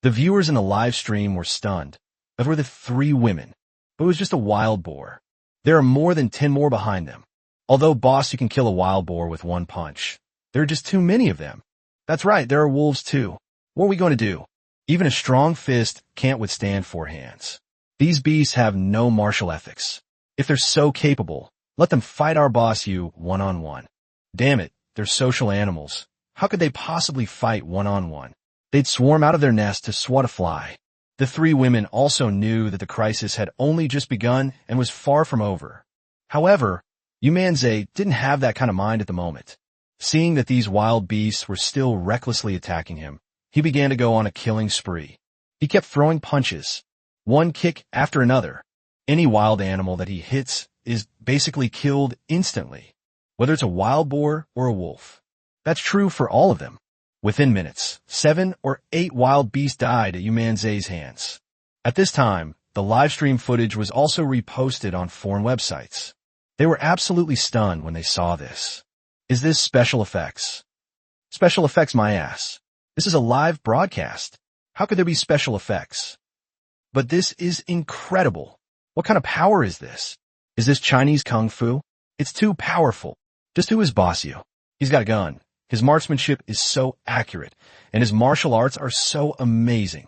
The viewers in the live stream were stunned, as were the three women. But it was just a wild boar. There are more than 10 more behind them. Although Boss, you can kill a wild boar with one punch. There are just too many of them. That's right, there are wolves too. What are we going to do? Even a strong fist can't withstand 4 hands. These beasts have no martial ethics. If they're so capable, let them fight our boss Yu one-on-one. Damn it, they're social animals. How could they possibly fight one-on-one? They'd swarm out of their nest to swat a fly. The three women also knew that the crisis had only just begun and was far from over. However, Yu Manzai didn't have that kind of mind at the moment. Seeing that these wild beasts were still recklessly attacking him, he began to go on a killing spree. He kept throwing punches, one kick after another. Any wild animal that he hits is basically killed instantly, whether it's a wild boar or a wolf. That's true for all of them. Within minutes, 7 or 8 wild beasts died at Yu Manzai's hands. At this time, the live stream footage was also reposted on foreign websites. They were absolutely stunned when they saw this. Is this special effects? Special effects my ass. This is a live broadcast. How could there be special effects? But this is incredible. What kind of power is this? Is this Chinese kung fu? It's too powerful. Just who is Boss Yu? He's got a gun. His marksmanship is so accurate, and his martial arts are so amazing.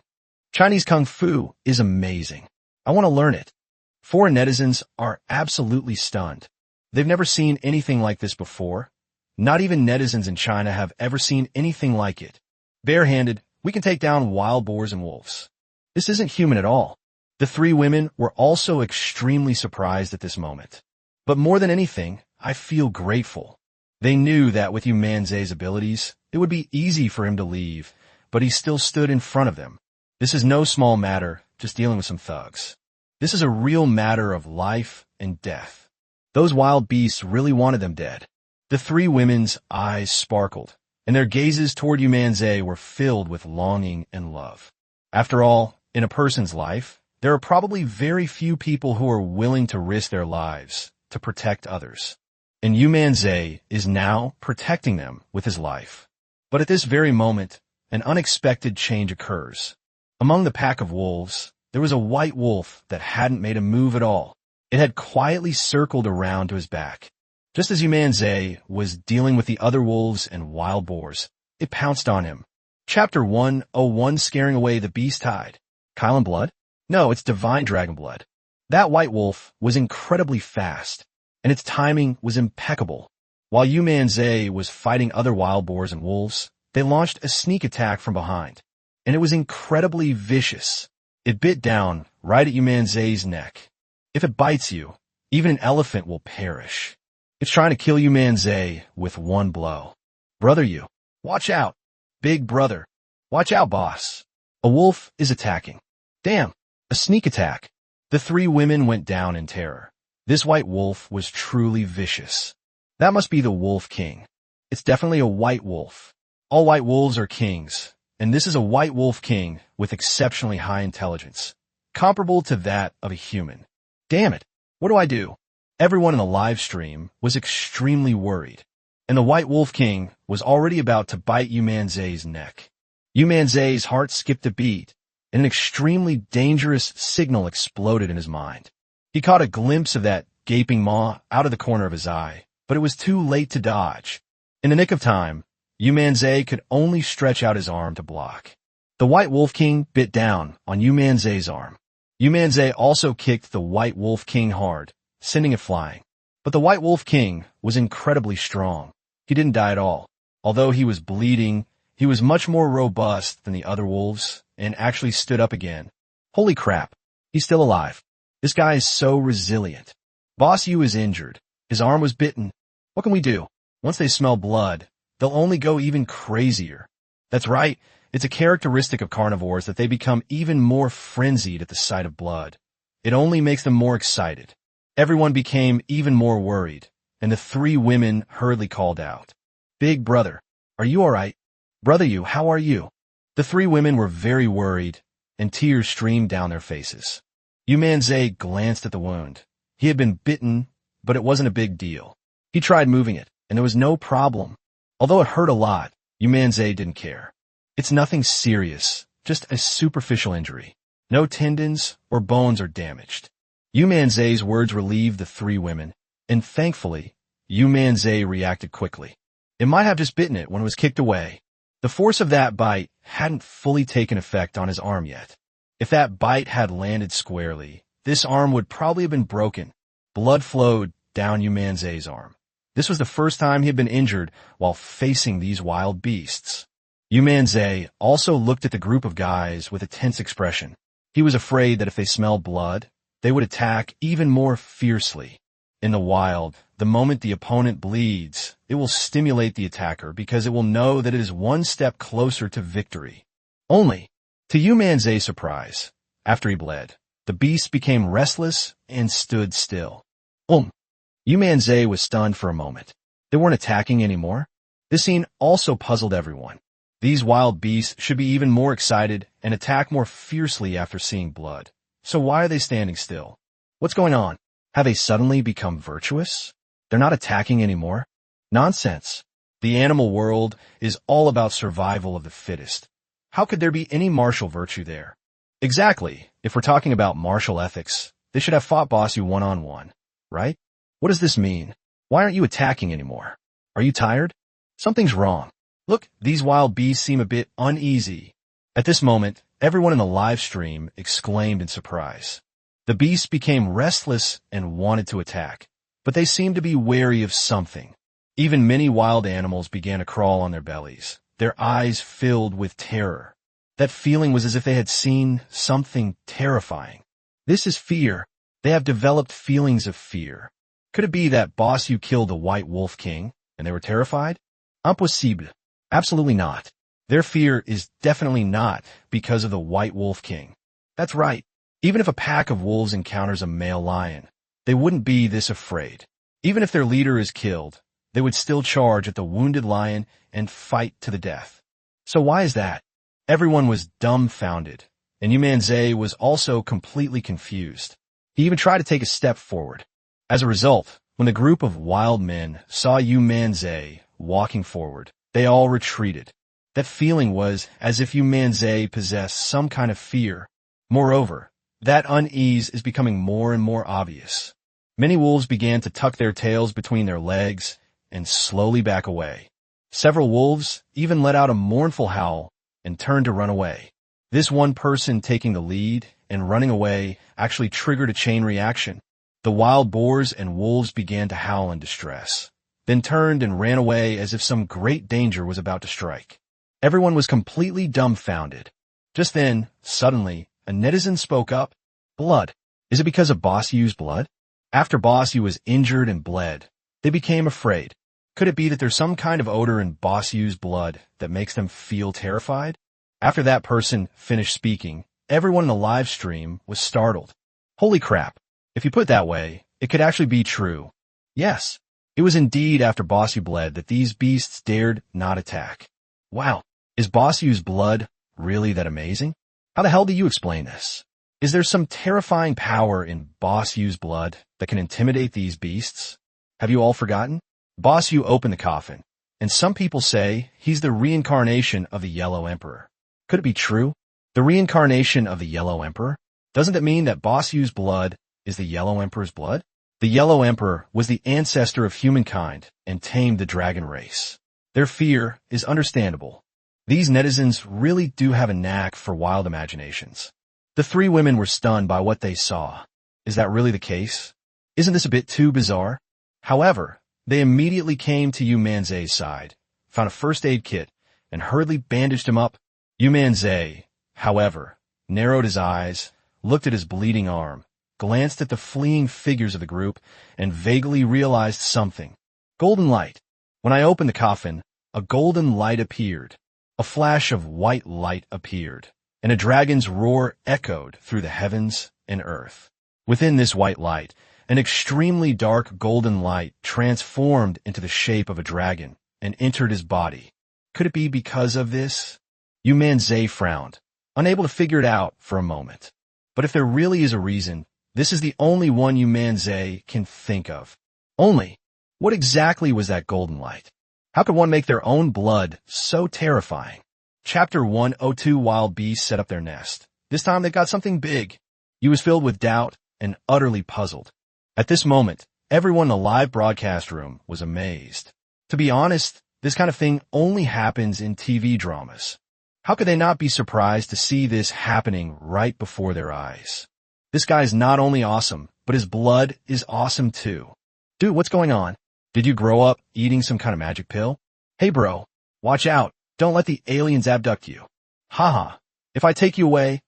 Chinese kung fu is amazing. I want to learn it. Foreign netizens are absolutely stunned. They've never seen anything like this before. Not even netizens in China have ever seen anything like it. Barehanded, we can take down wild boars and wolves. This isn't human at all. The 3 women were also extremely surprised at this moment. But more than anything, I feel grateful. They knew that with Yu Manzai's abilities, it would be easy for him to leave, but he still stood in front of them. This is no small matter, just dealing with some thugs. This is a real matter of life and death. Those wild beasts really wanted them dead. The 3 women's eyes sparkled, and their gazes toward Yu Manzai were filled with longing and love. After all, in a person's life, there are probably very few people who are willing to risk their lives to protect others. And Yu Manzai is now protecting them with his life. But at this very moment, an unexpected change occurs. Among the pack of wolves, there was a white wolf that hadn't made a move at all. It had quietly circled around to his back. Just as Yu Manzai was dealing with the other wolves and wild boars, it pounced on him. Chapter 101 Scaring Away the Beast Tide. Kylan blood? No, it's divine dragon blood. That white wolf was incredibly fast, and its timing was impeccable. While Yu Manzai was fighting other wild boars and wolves, they launched a sneak attack from behind, and it was incredibly vicious. It bit down right at Yu Manzai's neck. If it bites you, even an elephant will perish. It's trying to kill Yu Manzai with one blow. Brother Yu, watch out. Big brother, watch out, boss. A wolf is attacking. Damn, a sneak attack. The 3 women went down in terror. This white wolf was truly vicious. That must be the Wolf King. It's definitely a white wolf. All white wolves are kings, and this is a white wolf king with exceptionally high intelligence, comparable to that of a human. Damn it, what do I do? Everyone in the live stream was extremely worried, and the white wolf king was already about to bite Yu Manzai's neck. Yu Manzai's heart skipped a beat, and an extremely dangerous signal exploded in his mind. He caught a glimpse of that gaping maw out of the corner of his eye, but it was too late to dodge. In the nick of time, Yu Manzai could only stretch out his arm to block. The White Wolf King bit down on Yu Manzai's arm. Yu Manzai also kicked the White Wolf King hard, sending it flying. But the White Wolf King was incredibly strong. He didn't die at all. Although he was bleeding, he was much more robust than the other wolves and actually stood up again. Holy crap, he's still alive. This guy is so resilient. Boss Yu is injured. His arm was bitten. What can we do? Once they smell blood, they'll only go even crazier. That's right. It's a characteristic of carnivores that they become even more frenzied at the sight of blood. It only makes them more excited. Everyone became even more worried, and the 3 women hurriedly called out, "Big brother, are you all right? Brother Yu, how are you?" The 3 women were very worried, and tears streamed down their faces. Yu Manzai glanced at the wound. He had been bitten, but it wasn't a big deal. He tried moving it, and there was no problem. Although it hurt a lot, Yu Manzai didn't care. It's nothing serious, just a superficial injury. No tendons or bones are damaged. Yu Manzai's words relieved the 3 women, and thankfully, Yu Manzai reacted quickly. It might have just bitten it when it was kicked away. The force of that bite hadn't fully taken effect on his arm yet. If that bite had landed squarely, this arm would probably have been broken. Blood flowed down Yu Manzai's arm. This was the first time he had been injured while facing these wild beasts. Yu Manzai also looked at the group of guys with a tense expression. He was afraid that if they smelled blood, they would attack even more fiercely. In the wild, the moment the opponent bleeds, it will stimulate the attacker because it will know that it is one step closer to victory. Only, to Yu Manzai's surprise, after he bled, The beast became restless and stood still. Yu Manzai was stunned for a moment. They weren't attacking anymore. This scene also puzzled everyone. These wild beasts should be even more excited and attack more fiercely after seeing blood. So why are they standing still? What's going on? Have they suddenly become virtuous? They're not attacking anymore? Nonsense. The animal world is all about survival of the fittest. How could there be any martial virtue there? Exactly. If we're talking about martial ethics, they should have fought Bossu one-on-one, right? What does this mean? Why aren't you attacking anymore? Are you tired? Something's wrong. Look, these wild beasts seem a bit uneasy. At this moment, everyone in the live stream exclaimed in surprise. The beasts became restless and wanted to attack, but they seemed to be wary of something. Even many wild animals began to crawl on their bellies, their eyes filled with terror. That feeling was as if they had seen something terrifying. This is fear. They have developed feelings of fear. Could it be that Bossu killed the White Wolf King, and they were terrified? Impossible. Absolutely not. Their fear is definitely not because of the White Wolf King. That's right. Even if a pack of wolves encounters a male lion, they wouldn't be this afraid. Even if their leader is killed, they would still charge at the wounded lion and fight to the death. So why is that? Everyone was dumbfounded, and Yu Manzai was also completely confused. He even tried to take a step forward. As a result, when the group of wild men saw Yu Manzai walking forward, they all retreated. That feeling was as if Yu Manzai possessed some kind of fear. Moreover, that unease is becoming more and more obvious. Many wolves began to tuck their tails between their legs and slowly back away. Several wolves even let out a mournful howl and turned to run away. This one person taking the lead and running away actually triggered a chain reaction. The wild boars and wolves began to howl in distress, then turned and ran away as if some great danger was about to strike. Everyone was completely dumbfounded. Just then, suddenly, a netizen spoke up. Blood. Is it because of Bossu's blood? After Bossu was injured and bled, they became afraid. Could it be that there's some kind of odor in Bossu's blood that makes them feel terrified? After that person finished speaking, everyone in the live stream was startled. Holy crap. If you put it that way, it could actually be true. Yes, it was indeed after Bossu bled that these beasts dared not attack. Wow, is Bossu's blood really that amazing? How the hell do you explain this? Is there some terrifying power in Bossu's blood that can intimidate these beasts? Have you all forgotten? Bossu opened the coffin, and some people say he's the reincarnation of the Yellow Emperor. Could it be true? The reincarnation of the Yellow Emperor? Doesn't it mean that Bossu's blood is the Yellow Emperor's blood? The Yellow Emperor was the ancestor of humankind and tamed the dragon race. Their fear is understandable. These netizens really do have a knack for wild imaginations. The three women were stunned by what they saw. Is that really the case? Isn't this a bit too bizarre? However, they immediately came to Yu Manzai's side, found a first aid kit, and hurriedly bandaged him up. Yu Manzai, however, narrowed his eyes, looked at his bleeding arm, glanced at the fleeing figures of the group, and vaguely realized something. Golden light. When I opened the coffin, a golden light appeared. A flash of white light appeared, and a dragon's roar echoed through the heavens and earth. Within this white light, an extremely dark golden light transformed into the shape of a dragon and entered his body. Could it be because of this? Yu Manzai frowned, unable to figure it out for a moment. But if there really is a reason, this is the only one Yu Manzai can think of. Only. What exactly was that golden light? How could one make their own blood so terrifying? Chapter 102. Wild beasts set up their nest. This time they got something big. He was filled with doubt and utterly puzzled. At this moment, everyone in the live broadcast room was amazed. To be honest, this kind of thing only happens in TV dramas. How could they not be surprised to see this happening right before their eyes? This guy's not only awesome, but his blood is awesome too. Dude, what's going on? Did you grow up eating some kind of magic pill? Hey bro, watch out. Don't let the aliens abduct you. Haha, if I take you away,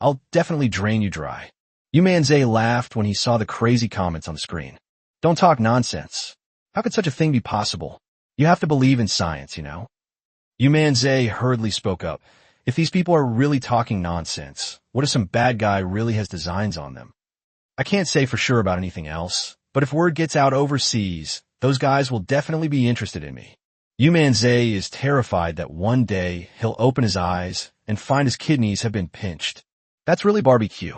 I'll definitely drain you dry. Yu Manzai laughed when he saw the crazy comments on the screen. Don't talk nonsense. How could such a thing be possible? You have to believe in science, you know? Yu Manzai hurriedly spoke up. If these people are really talking nonsense, What if some bad guy really has designs on them? I can't say for sure about anything else, but if word gets out overseas, those guys will definitely be interested in me. Yu Manzai is terrified that one day he'll open his eyes and find his kidneys have been pinched. That's really barbecue.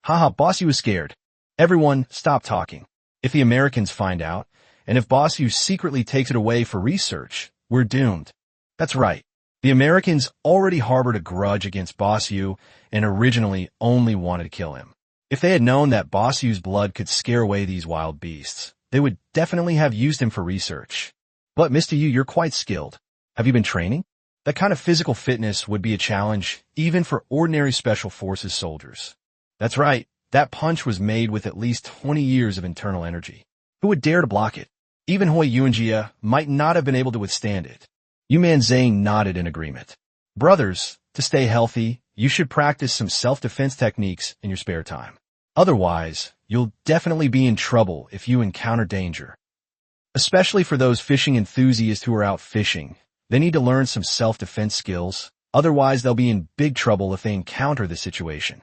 Haha, Boss Yu is scared. Everyone, stop talking. If the Americans find out, and if Boss Yu secretly takes it away for research, we're doomed. That's right. The Americans already harbored a grudge against Boss Yu and originally only wanted to kill him. If they had known that Boss Yu's blood could scare away these wild beasts, they would definitely have used him for research. But Mr. Yu, you're quite skilled. Have you been training? That kind of physical fitness would be a challenge even for ordinary special forces soldiers. That's right. That punch was made with at least 20 years of internal energy. Who would dare to block it? Even Hui Yuanjia might not have been able to withstand it. Yu Manzai nodded in agreement. Brothers, to stay healthy, you should practice some self-defense techniques in your spare time. Otherwise, you'll definitely be in trouble if you encounter danger. Especially for those fishing enthusiasts who are out fishing, they need to learn some self-defense skills, otherwise they'll be in big trouble if they encounter the situation.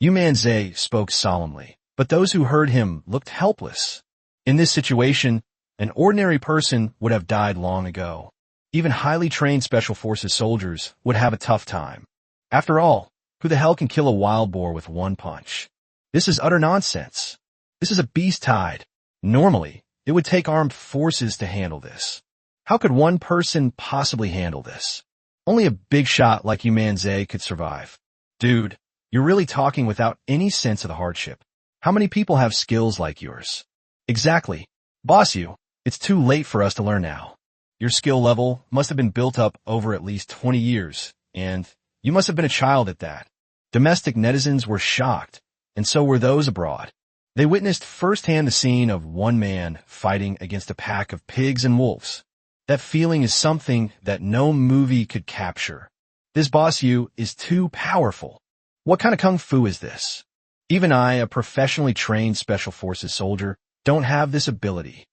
Yu Manzai spoke solemnly, but those who heard him looked helpless. In this situation, an ordinary person would have died long ago. Even highly trained special forces soldiers would have a tough time. After all, who the hell can kill a wild boar with one punch? This is utter nonsense. This is a beast tide. Normally, it would take armed forces to handle this. How could one person possibly handle this? Only a big shot like Yu Manzai could survive. Dude, you're really talking without any sense of the hardship. How many people have skills like yours? Exactly. Boss Yu, it's too late for us to learn now. Your skill level must have been built up over at least 20 years, and you must have been a child at that. Domestic netizens were shocked, and so were those abroad. They witnessed firsthand the scene of one man fighting against a pack of pigs and wolves. That feeling is something that no movie could capture. This Boss Yu is too powerful. What kind of kung fu is this? Even I, a professionally trained special forces soldier, don't have this ability.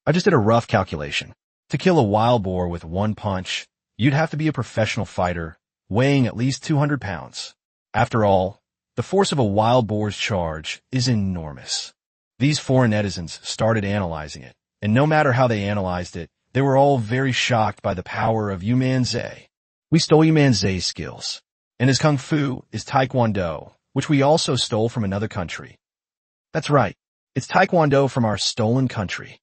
I just did a rough calculation. To kill a wild boar with one punch, you'd have to be a professional fighter, weighing at least 200 pounds. After all, the force of a wild boar's charge is enormous. These foreign netizens started analyzing it, and no matter how they analyzed it, they were all very shocked by the power of Yu Manzai. We stole Yu Manzai's skills, and his kung fu is taekwondo, which we also stole from another country. That's right, it's taekwondo from our stolen country.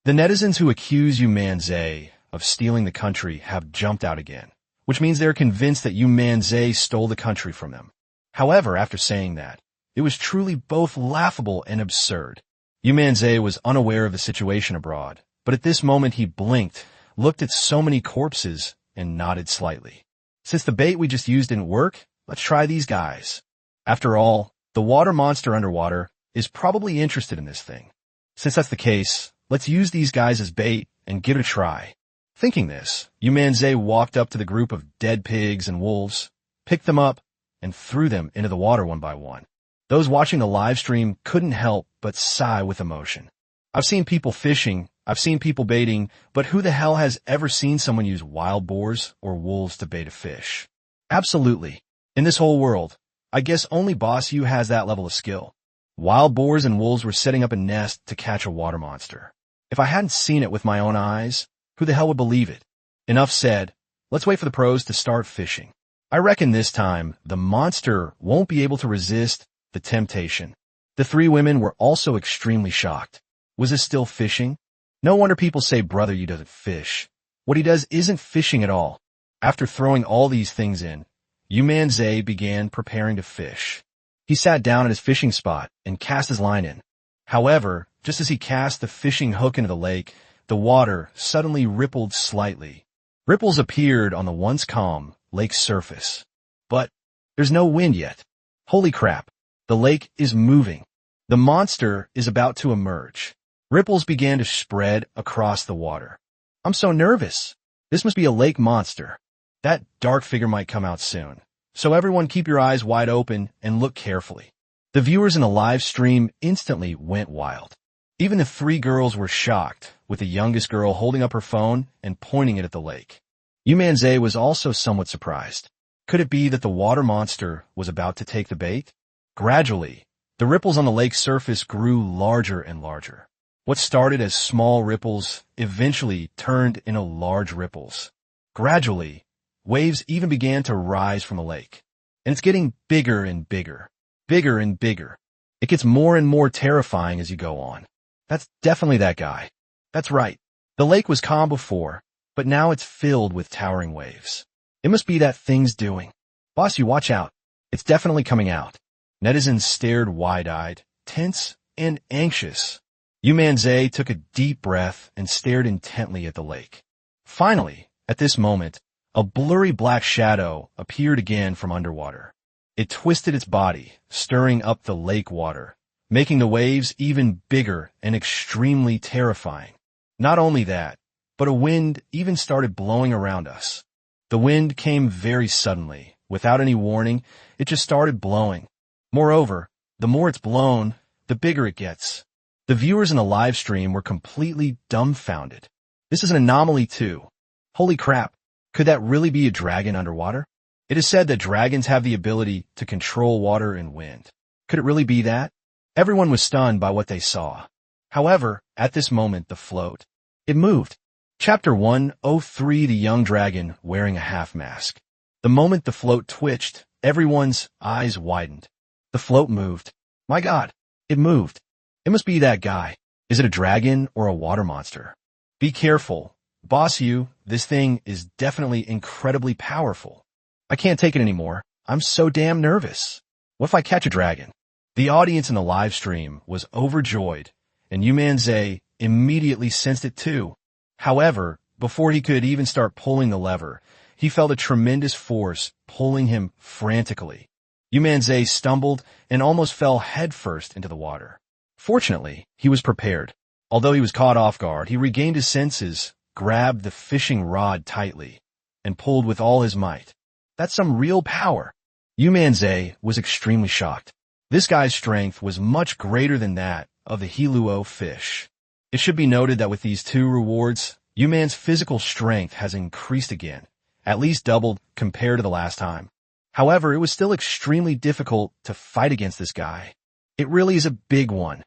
The netizens who accuse Yu Manzai of stealing the country have jumped out again, which means they're convinced that Yu Manzai stole the country from them. However, after saying that, it was truly both laughable and absurd. Yu Manzai was unaware of the situation abroad, but at this moment he blinked, looked at so many corpses, and nodded slightly. Since the bait we just used didn't work, let's try these guys. After all, the water monster underwater is probably interested in this thing. Since that's the case, let's use these guys as bait and give it a try. Thinking this, Yu Manzai walked up to the group of dead pigs and wolves, picked them up, and threw them into the water one by one. Those watching the live stream couldn't help but sigh with emotion. I've seen people fishing, I've seen people baiting, but who the hell has ever seen someone use wild boars or wolves to bait a fish? Absolutely. In this whole world, I guess only Boss Yu has that level of skill. Wild boars and wolves were setting up a nest to catch a water monster. If I hadn't seen it with my own eyes, who the hell would believe it? Enough said. Let's wait for the pros to start fishing. I reckon this time, the monster won't be able to resist the temptation. The three women were also extremely shocked. Was this still fishing? No wonder people say Brother Yu doesn't fish. What he does isn't fishing at all. After throwing all these things in, Yu Manzai began preparing to fish. He sat down at his fishing spot and cast his line in. However, just as he cast the fishing hook into the lake, the water suddenly rippled slightly. Ripples appeared on the once calm lake's surface. But there's no wind yet. Holy crap. The lake is moving. The monster is about to emerge. Ripples began to spread across the water. I'm so nervous. This must be a lake monster. That dark figure might come out soon. So everyone keep your eyes wide open and look carefully. The viewers in the live stream instantly went wild. Even the three girls were shocked, with the youngest girl holding up her phone and pointing it at the lake. Yu Manzai was also somewhat surprised. Could it be that the water monster was about to take the bait? Gradually, the ripples on the lake's surface grew larger and larger. What started as small ripples eventually turned into large ripples. Gradually, waves even began to rise from the lake. And it's getting bigger and bigger, bigger and bigger. It gets more and more terrifying as you go on. That's definitely that guy. That's right. The lake was calm before, but now it's filled with towering waves. It must be that thing's doing. Boss, you watch out. It's definitely coming out. Netizens stared wide-eyed, tense, and anxious. Yu Manzai took a deep breath and stared intently at the lake. Finally, at this moment, a blurry black shadow appeared again from underwater. It twisted its body, stirring up the lake water, making the waves even bigger and extremely terrifying. Not only that, but a wind even started blowing around us. The wind came very suddenly, without any warning. It just started blowing. Moreover, the more it's blown, the bigger it gets. The viewers in the live stream were completely dumbfounded. This is an anomaly too. Holy crap, could that really be a dragon underwater? It is said that dragons have the ability to control water and wind. Could it really be that? Everyone was stunned by what they saw. However, at this moment, the float, it moved. Chapter 103, The Young Dragon Wearing a Half Mask. The moment the float twitched, everyone's eyes widened. The float moved. My God, it moved. It must be that guy. Is it a dragon or a water monster? Be careful. Boss Yu, this thing is definitely incredibly powerful. I can't take it anymore. I'm so damn nervous. What if I catch a dragon? The audience in the live stream was overjoyed, and Yu Manzai immediately sensed it too. However, before he could even start pulling the lever, he felt a tremendous force pulling him frantically. Yu Manzai stumbled and almost fell headfirst into the water. Fortunately, he was prepared. Although he was caught off guard, he regained his senses, grabbed the fishing rod tightly, and pulled with all his might. That's some real power. Yu Manzai was extremely shocked. This guy's strength was much greater than that of the Hiluo fish. It should be noted that with these two rewards, Yu Man's physical strength has increased again, at least doubled compared to the last time. However, it was still extremely difficult to fight against this guy. It really is a big one.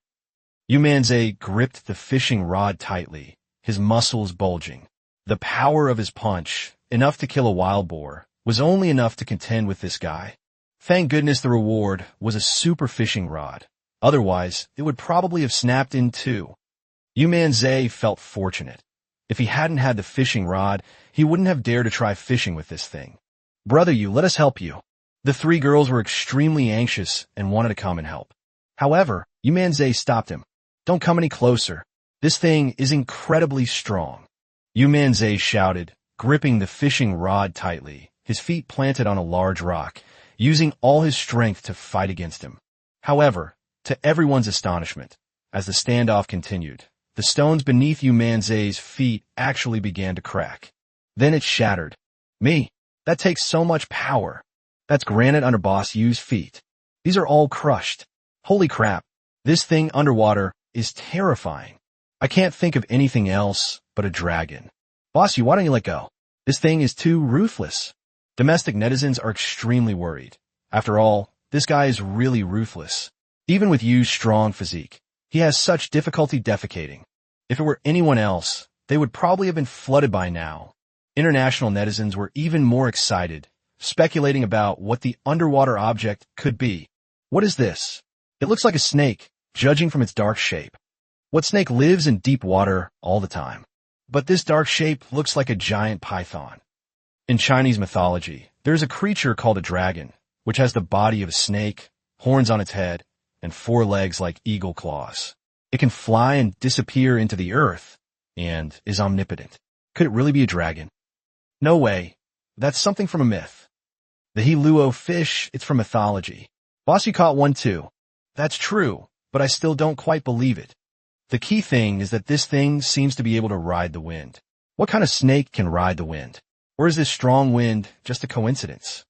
Yu Manzai gripped the fishing rod tightly, his muscles bulging. The power of his punch, enough to kill a wild boar, was only enough to contend with this guy. Thank goodness the reward was a super fishing rod. Otherwise, it would probably have snapped in two. Yu Manzai felt fortunate. If he hadn't had the fishing rod, he wouldn't have dared to try fishing with this thing. Brother Yu, let us help you. The three girls were extremely anxious and wanted to come and help. However, Yu Manzai stopped him. Don't come any closer. This thing is incredibly strong. Yu Manzai shouted, gripping the fishing rod tightly, his feet planted on a large rock, using all his strength to fight against him. However, to everyone's astonishment, as the standoff continued, the stones beneath Yu Manzai's feet actually began to crack. Then it shattered. Me, that takes so much power. That's granite under Boss Yu's feet. These are all crushed. Holy crap, this thing underwater is terrifying. I can't think of anything else but a dragon. Boss Yu, why don't you let go? This thing is too ruthless. Domestic netizens are extremely worried. After all, this guy is really ruthless. Even with Yu's strong physique, he has such difficulty defecating. If it were anyone else, they would probably have been flooded by now. International netizens were even more excited, speculating about what the underwater object could be. What is this? It looks like a snake, judging from its dark shape. What snake lives in deep water all the time? But this dark shape looks like a giant python. In Chinese mythology, there is a creature called a dragon, which has the body of a snake, horns on its head, and 4 legs like eagle claws. It can fly and disappear into the earth, and is omnipotent. Could it really be a dragon? No way. That's something from a myth. The Hiluo fish, it's from mythology. Boss, you caught one too. That's true, but I still don't quite believe it. The key thing is that this thing seems to be able to ride the wind. What kind of snake can ride the wind? Or is this strong wind just a coincidence?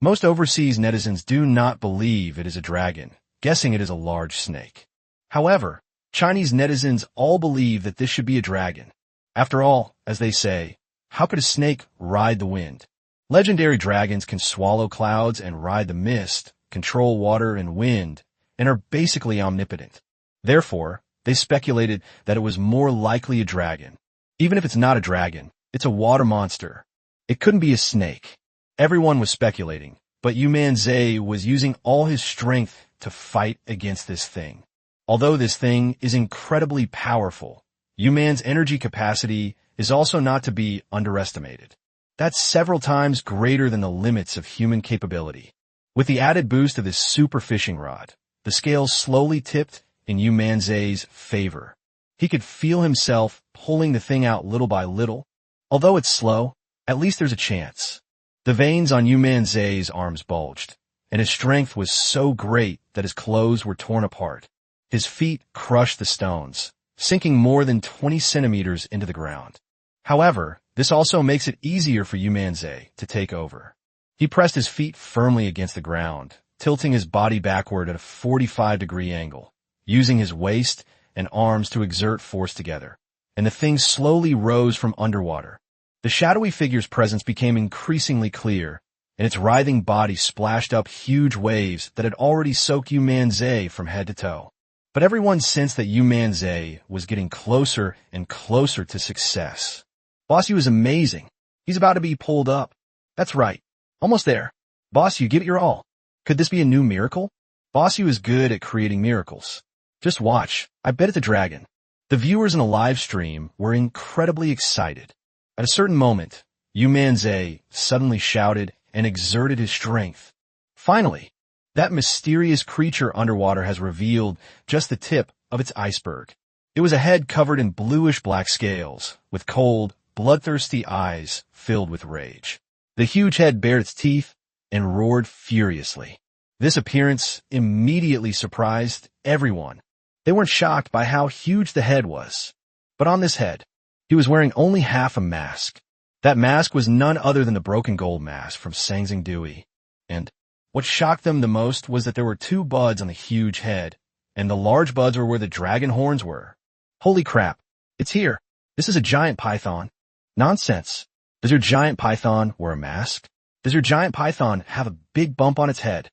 Most overseas netizens do not believe it is a dragon, guessing it is a large snake. However, Chinese netizens all believe that this should be a dragon. After all, as they say, how could a snake ride the wind? Legendary dragons can swallow clouds and ride the mist, control water and wind, and are basically omnipotent. Therefore, they speculated that it was more likely a dragon. Even if it's not a dragon, it's a water monster. It couldn't be a snake. Everyone was speculating, but Yu Manzai was using all his strength to fight against this thing. Although this thing is incredibly powerful, Yu Man's energy capacity is also not to be underestimated. That's several times greater than the limits of human capability. With the added boost of this super fishing rod, the scales slowly tipped in Yu Manzai's favor. He could feel himself pulling the thing out little by little. Although it's slow, at least there's a chance. The veins on Yu Manzai's arms bulged, and his strength was so great that his clothes were torn apart. His feet crushed the stones, sinking more than 20 centimeters into the ground. However, this also makes it easier for Yu Manzai to take over. He pressed his feet firmly against the ground, tilting his body backward at a 45-degree angle, using his waist and arms to exert force together, and the thing slowly rose from underwater. The shadowy figure's presence became increasingly clear, and its writhing body splashed up huge waves that had already soaked Yu Manzai from head to toe. But everyone sensed that Yu Manzai was getting closer and closer to success. Boss Yu is amazing. He's about to be pulled up. That's right. Almost there. Boss Yu, give it your all. Could this be a new miracle? Boss Yu is good at creating miracles. Just watch. I bet it's a dragon. The viewers in the live stream were incredibly excited. At a certain moment, Yu Manzai suddenly shouted and exerted his strength. Finally, that mysterious creature underwater has revealed just the tip of its iceberg. It was a head covered in bluish-black scales, with cold, bloodthirsty eyes filled with rage. The huge head bared its teeth and roared furiously. This appearance immediately surprised everyone. They weren't shocked by how huge the head was. But on this head, he was wearing only half a mask. That mask was none other than the broken gold mask from Sang Dui. And what shocked them the most was that there were two buds on the huge head, and the large buds were where the dragon horns were. Holy crap, it's here. This is a giant python. Nonsense. Does your giant python wear a mask? Does your giant python have a big bump on its head?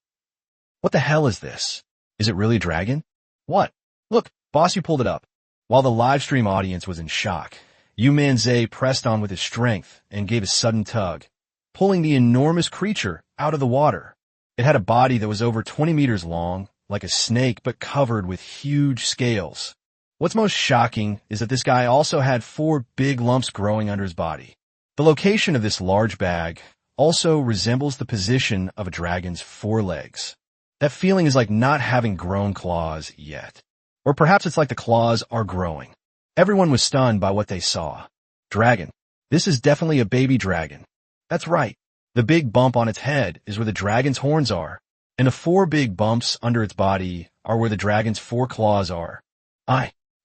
What the hell is this? Is it really a dragon? What? Look, Boss Yu pulled it up. While the live stream audience was in shock, Yu Manzai pressed on with his strength and gave a sudden tug, pulling the enormous creature out of the water. It had a body that was over 20 meters long, like a snake, but covered with huge scales. What's most shocking is that this guy also had 4 big lumps growing under his body. The location of this large bag also resembles the position of a dragon's forelegs. That feeling is like not having grown claws yet. Or perhaps it's like the claws are growing. Everyone was stunned by what they saw. Dragon. This is definitely a baby dragon. That's right. The big bump on its head is where the dragon's horns are, and the 4 big bumps under its body are where the dragon's 4 claws are.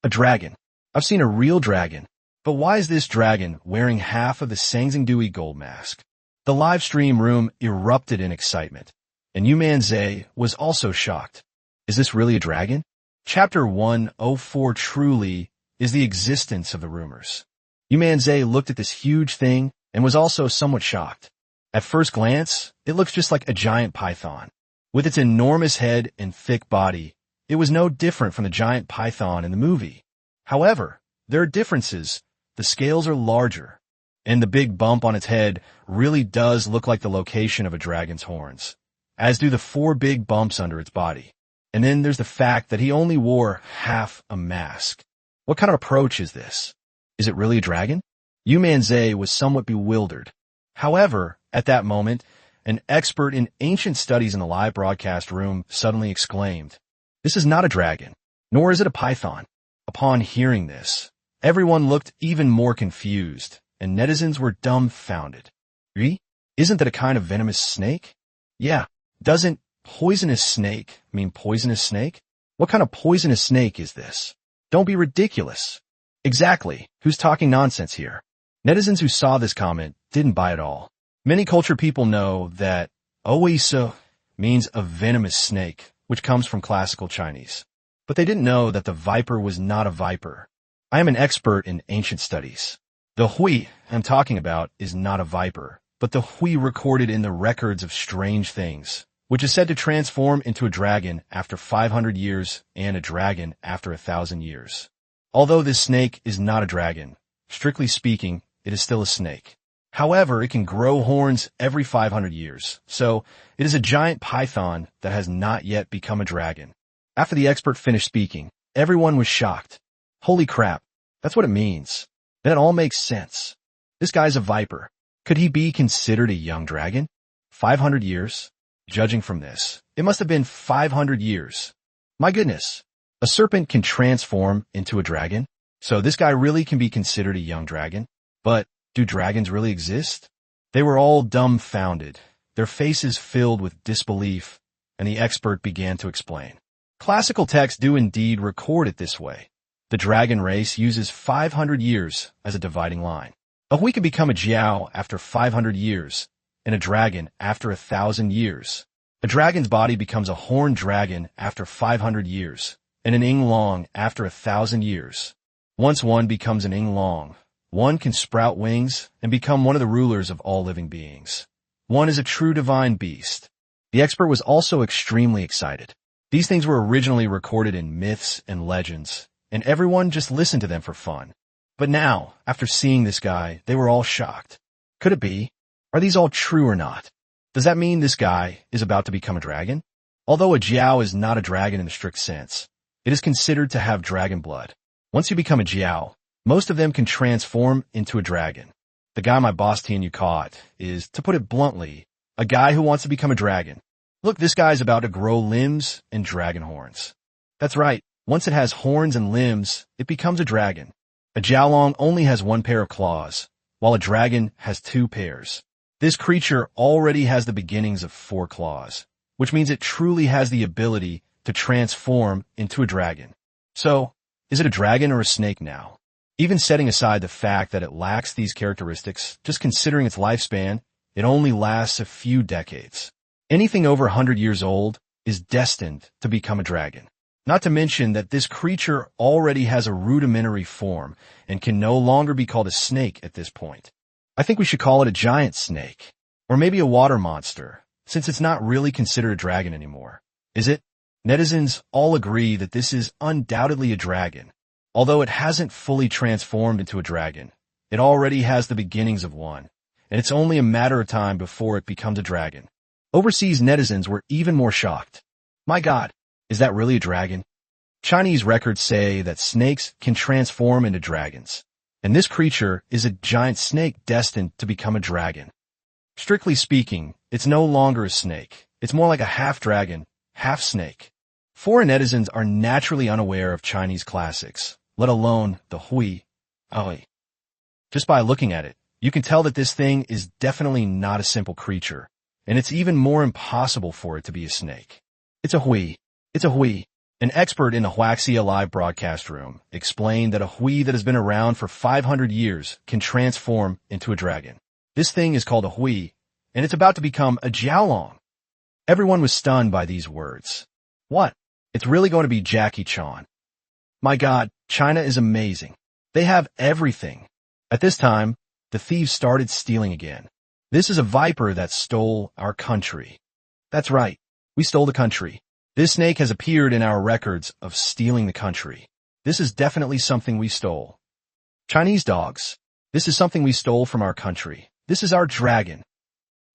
A dragon. I've seen a real dragon. But why is this dragon wearing half of the Sang Dui gold mask? The live stream room erupted in excitement, and Yu Manzai was also shocked. Is this really a dragon? Chapter 104 truly is the existence of the rumors. Yu Manzai looked at this huge thing and was also somewhat shocked. At first glance, it looks just like a giant python. With its enormous head and thick body, it was no different from the giant python in the movie. However, there are differences. The scales are larger, and the big bump on its head really does look like the location of a dragon's horns, as do the 4 big bumps under its body. And then there's the fact that he only wore half a mask. What kind of approach is this? Is it really a dragon? Yu Manzai was somewhat bewildered. However, at that moment, an expert in ancient studies in the live broadcast room suddenly exclaimed, "This is not a dragon, nor is it a python." Upon hearing this, everyone looked even more confused, and netizens were dumbfounded. Isn't that a kind of venomous snake? Yeah, doesn't poisonous snake mean poisonous snake? What kind of poisonous snake is this? Don't be ridiculous. Exactly, who's talking nonsense here? Netizens who saw this comment didn't buy it all. Many culture people know that oiso means a venomous snake, which comes from classical Chinese. But they didn't know that the viper was not a viper. I am an expert in ancient studies. The hui I'm talking about is not a viper, but the hui recorded in the records of strange things, which is said to transform into a dragon after 500 years and a dragon after 1,000 years. Although this snake is not a dragon, strictly speaking, it is still a snake. However, it can grow horns every 500 years, so it is a giant python that has not yet become a dragon. After the expert finished speaking, everyone was shocked. Holy crap, that's what it means. Then it all makes sense. This guy's a viper. Could he be considered a young dragon? 500 years? Judging from this, it must have been 500 years. My goodness, a serpent can transform into a dragon? So this guy really can be considered a young dragon? But do dragons really exist? They were all dumbfounded, their faces filled with disbelief, and the expert began to explain. Classical texts do indeed record it this way. The dragon race uses 500 years as a dividing line. A hui can become a jiao after 500 years, and a dragon after 1,000 years. A dragon's body becomes a horned dragon after 500 years, and an ing long after 1,000 years. Once one becomes an ing long, one can sprout wings and become one of the rulers of all living beings. One is a true divine beast. The expert was also extremely excited. These things were originally recorded in myths and legends, and everyone just listened to them for fun. But now, after seeing this guy, they were all shocked. Could it be? Are these all true or not? Does that mean this guy is about to become a dragon? Although a jiao is not a dragon in the strict sense, it is considered to have dragon blood. Once you become a jiao, most of them can transform into a dragon. The guy my boss Tian Yu caught is, to put it bluntly, a guy who wants to become a dragon. Look, this guy's about to grow limbs and dragon horns. That's right, once it has horns and limbs, it becomes a dragon. A jiaolong only has one pair of claws, while a dragon has 2 pairs. This creature already has the beginnings of 4 claws, which means it truly has the ability to transform into a dragon. So, is it a dragon or a snake now? Even setting aside the fact that it lacks these characteristics, just considering its lifespan, it only lasts a few decades. Anything over 100 years old is destined to become a dragon. Not to mention that this creature already has a rudimentary form and can no longer be called a snake at this point. I think we should call it a giant snake, or maybe a water monster, since it's not really considered a dragon anymore. Is it? Netizens all agree that this is undoubtedly a dragon. Although it hasn't fully transformed into a dragon, it already has the beginnings of one, and it's only a matter of time before it becomes a dragon. Overseas netizens were even more shocked. My God, is that really a dragon? Chinese records say that snakes can transform into dragons, and this creature is a giant snake destined to become a dragon. Strictly speaking, it's no longer a snake. It's more like a half-dragon, half-snake. Foreign netizens are naturally unaware of Chinese classics, let alone the hui, aoi. Just by looking at it, you can tell that this thing is definitely not a simple creature, and it's even more impossible for it to be a snake. It's a hui. It's a hui. An expert in the Huaxia live broadcast room explained that a hui that has been around for 500 years can transform into a dragon. This thing is called a hui, and it's about to become a jiaolong. Everyone was stunned by these words. What? It's really going to be Jackie Chan. My God, China is amazing. They have everything. At this time, the thieves started stealing again. This is a viper that stole our country. That's right. We stole the country. This snake has appeared in our records of stealing the country. This is definitely something we stole. Chinese dogs. This is something we stole from our country. This is our dragon.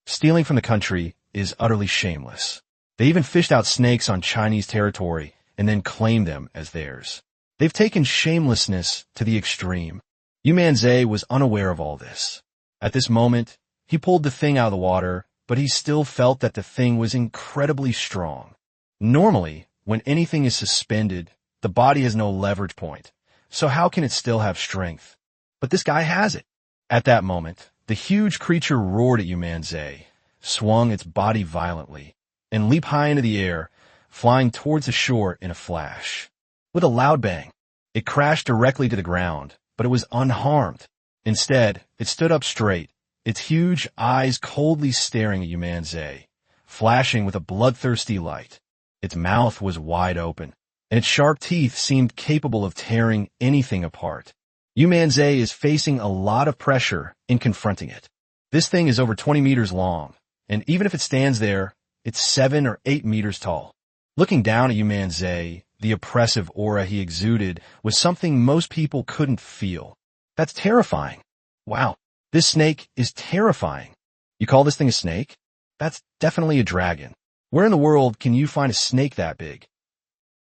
Stealing from the country is utterly shameless. They even fished out snakes on Chinese territory and then claimed them as theirs. They've taken shamelessness to the extreme. Yu Manzai was unaware of all this. At this moment, he pulled the thing out of the water, but he still felt that the thing was incredibly strong. Normally, when anything is suspended, the body has no leverage point, so how can it still have strength? But this guy has it. At that moment, the huge creature roared at Yu Manzai, swung its body violently, and leaped high into the air, flying towards the shore in a flash. With a loud bang, it crashed directly to the ground, but it was unharmed. Instead, it stood up straight, its huge eyes coldly staring at Yu Manzai, flashing with a bloodthirsty light. Its mouth was wide open, and its sharp teeth seemed capable of tearing anything apart. Yu Manzai is facing a lot of pressure in confronting it. This thing is over 20 meters long, and even if it stands there, it's 7 or 8 meters tall. Looking down at Yu Manzai, the oppressive aura he exuded was something most people couldn't feel. That's terrifying. Wow, this snake is terrifying. You call this thing a snake? That's definitely a dragon. Where in the world can you find a snake that big?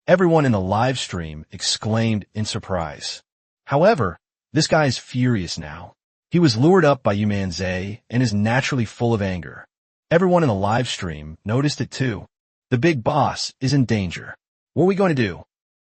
Everyone in the live stream exclaimed in surprise. However, this guy is furious now. He was lured up by Yu Manzai and is naturally full of anger. Everyone in the live stream noticed it too. The big boss is in danger. What are we going to do?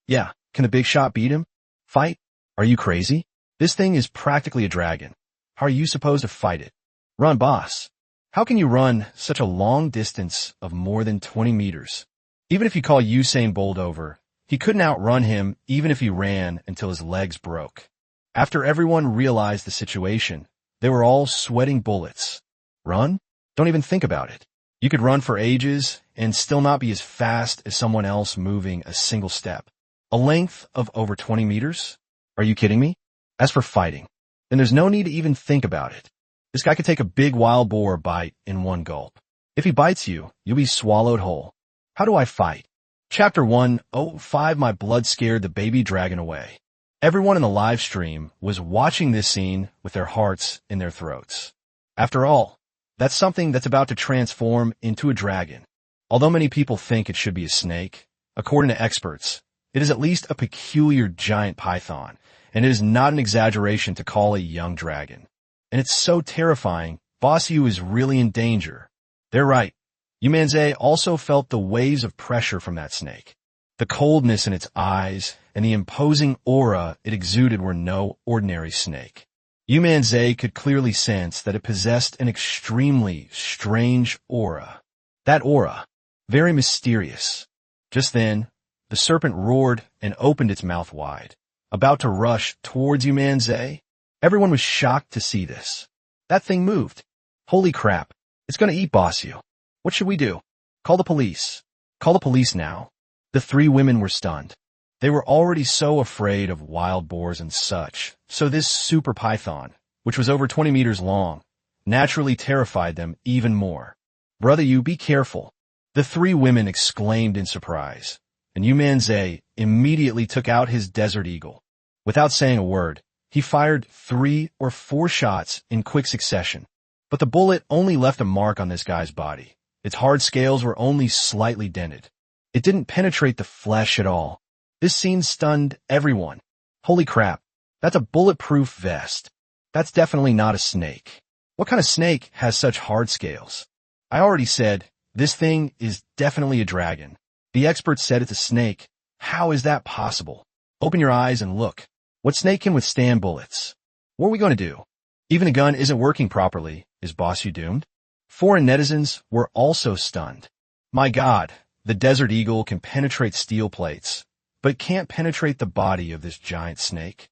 Yeah, can the big shot beat him? Fight? Are you crazy? This thing is practically a dragon. How are you supposed to fight it? Run, boss. How can you run such a long distance of more than 20 meters? Even if you call Usain Bolt over, he couldn't outrun him even if he ran until his legs broke. After everyone realized the situation, they were all sweating bullets. Run? Don't even think about it. You could run for ages and still not be as fast as someone else moving a single step. A length of over 20 meters? Are you kidding me? As for fighting, then there's no need to even think about it. This guy could take a big wild boar bite in one gulp. If he bites you, you'll be swallowed whole. How do I fight? Chapter 105 My blood scared the baby dragon away. Everyone in the live stream was watching this scene with their hearts in their throats. After all, that's something that's about to transform into a dragon. Although many people think it should be a snake, according to experts, it is at least a peculiar giant python, and it is not an exaggeration to call a young dragon. And it's so terrifying, Boss Yu is really in danger. They're right. Yu Manzai also felt the waves of pressure from that snake. The coldness in its eyes and the imposing aura it exuded were no ordinary snake. Yu Manzai could clearly sense that it possessed an extremely strange aura. That aura, very mysterious. Just then, the serpent roared and opened its mouth wide, about to rush towards Yu Manzai. Everyone was shocked to see this. That thing moved. Holy crap, it's gonna eat Boss Yu. What should we do? Call the police. Call the police now. The three women were stunned. They were already so afraid of wild boars and such, so this super python, which was over 20 meters long, naturally terrified them even more. Brother Yu, be careful. The three women exclaimed in surprise, and Yu Manzai immediately took out his Desert Eagle. Without saying a word, he fired 3 or 4 shots in quick succession. But the bullet only left a mark on this guy's body. Its hard scales were only slightly dented. It didn't penetrate the flesh at all. This scene stunned everyone. Holy crap, that's a bulletproof vest. That's definitely not a snake. What kind of snake has such hard scales? I already said, this thing is definitely a dragon. The experts said it's a snake. How is that possible? Open your eyes and look. What snake can withstand bullets? What are we going to do? Even a gun isn't working properly. Is Boss Yu doomed? Foreign netizens were also stunned. My God, the Desert Eagle can penetrate steel plates, but it can't penetrate the body of this giant snake.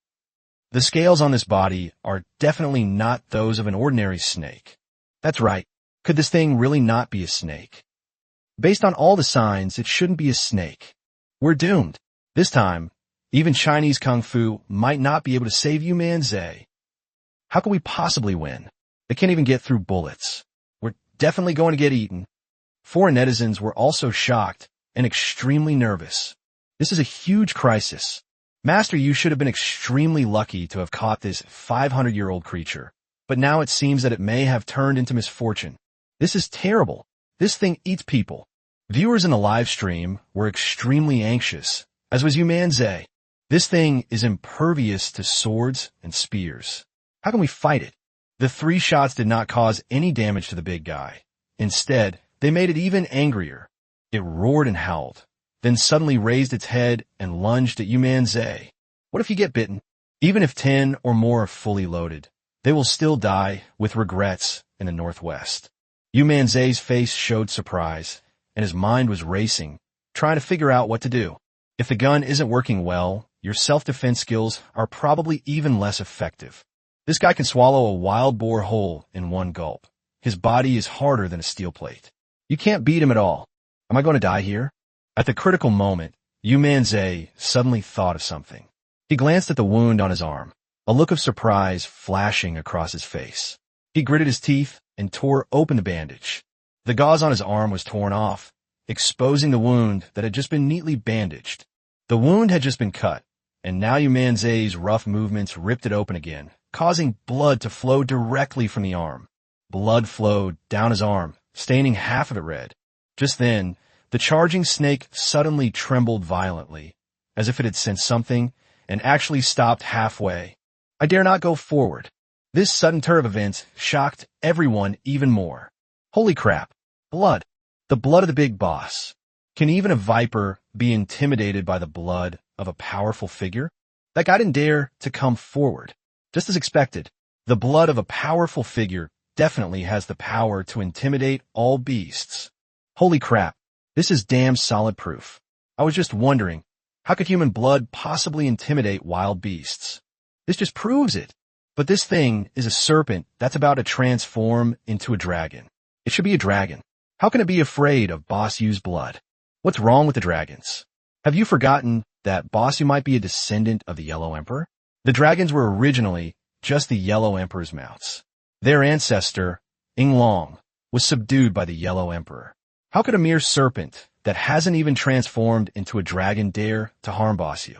The scales on this body are definitely not those of an ordinary snake. That's right. Could this thing really not be a snake? Based on all the signs, it shouldn't be a snake. We're doomed. This time, even Chinese Kung Fu might not be able to save Yu Manzai. How can we possibly win? They can't even get through bullets. We're definitely going to get eaten. Foreign netizens were also shocked and extremely nervous. This is a huge crisis. Master Yu should have been extremely lucky to have caught this 500-year-old creature, but now it seems that it may have turned into misfortune. This is terrible. This thing eats people. Viewers in the live stream were extremely anxious, as was Yu Manzai. This thing is impervious to swords and spears. How can we fight it? The 3 shots did not cause any damage to the big guy. Instead, they made it even angrier. It roared and howled, then suddenly raised its head and lunged at Yu Manzai. What if you get bitten? Even if 10 or more are fully loaded, they will still die with regrets in the Northwest. Yu Manzai's face showed surprise, and his mind was racing, trying to figure out what to do. If the gun isn't working well, your self-defense skills are probably even less effective. This guy can swallow a wild boar whole in one gulp. His body is harder than a steel plate. You can't beat him at all. Am I going to die here? At the critical moment, Yu Manzai suddenly thought of something. He glanced at the wound on his arm, a look of surprise flashing across his face. He gritted his teeth and tore open the bandage. The gauze on his arm was torn off, exposing the wound that had just been neatly bandaged. The wound had just been cut, and now Yu Manzai's rough movements ripped it open again, causing blood to flow directly from the arm. Blood flowed down his arm, staining half of it red. Just then, the charging snake suddenly trembled violently, as if it had sensed something, and actually stopped halfway. I dare not go forward. This sudden turn of events shocked everyone even more. Holy crap! Blood. The blood of the big boss. Can even a viper be intimidated by the blood of a powerful figure? That guy didn't dare to come forward. Just as expected, the blood of a powerful figure definitely has the power to intimidate all beasts. Holy crap, this is damn solid proof. I was just wondering, how could human blood possibly intimidate wild beasts? This just proves it. But this thing is a serpent that's about to transform into a dragon. It should be a dragon. How can it be afraid of Boss Yu's blood? What's wrong with the dragons? Have you forgotten that Boss Yu might be a descendant of the Yellow Emperor? The dragons were originally just the Yellow Emperor's mounts. Their ancestor, Long, was subdued by the Yellow Emperor. How could a mere serpent that hasn't even transformed into a dragon dare to harm Boss Yu?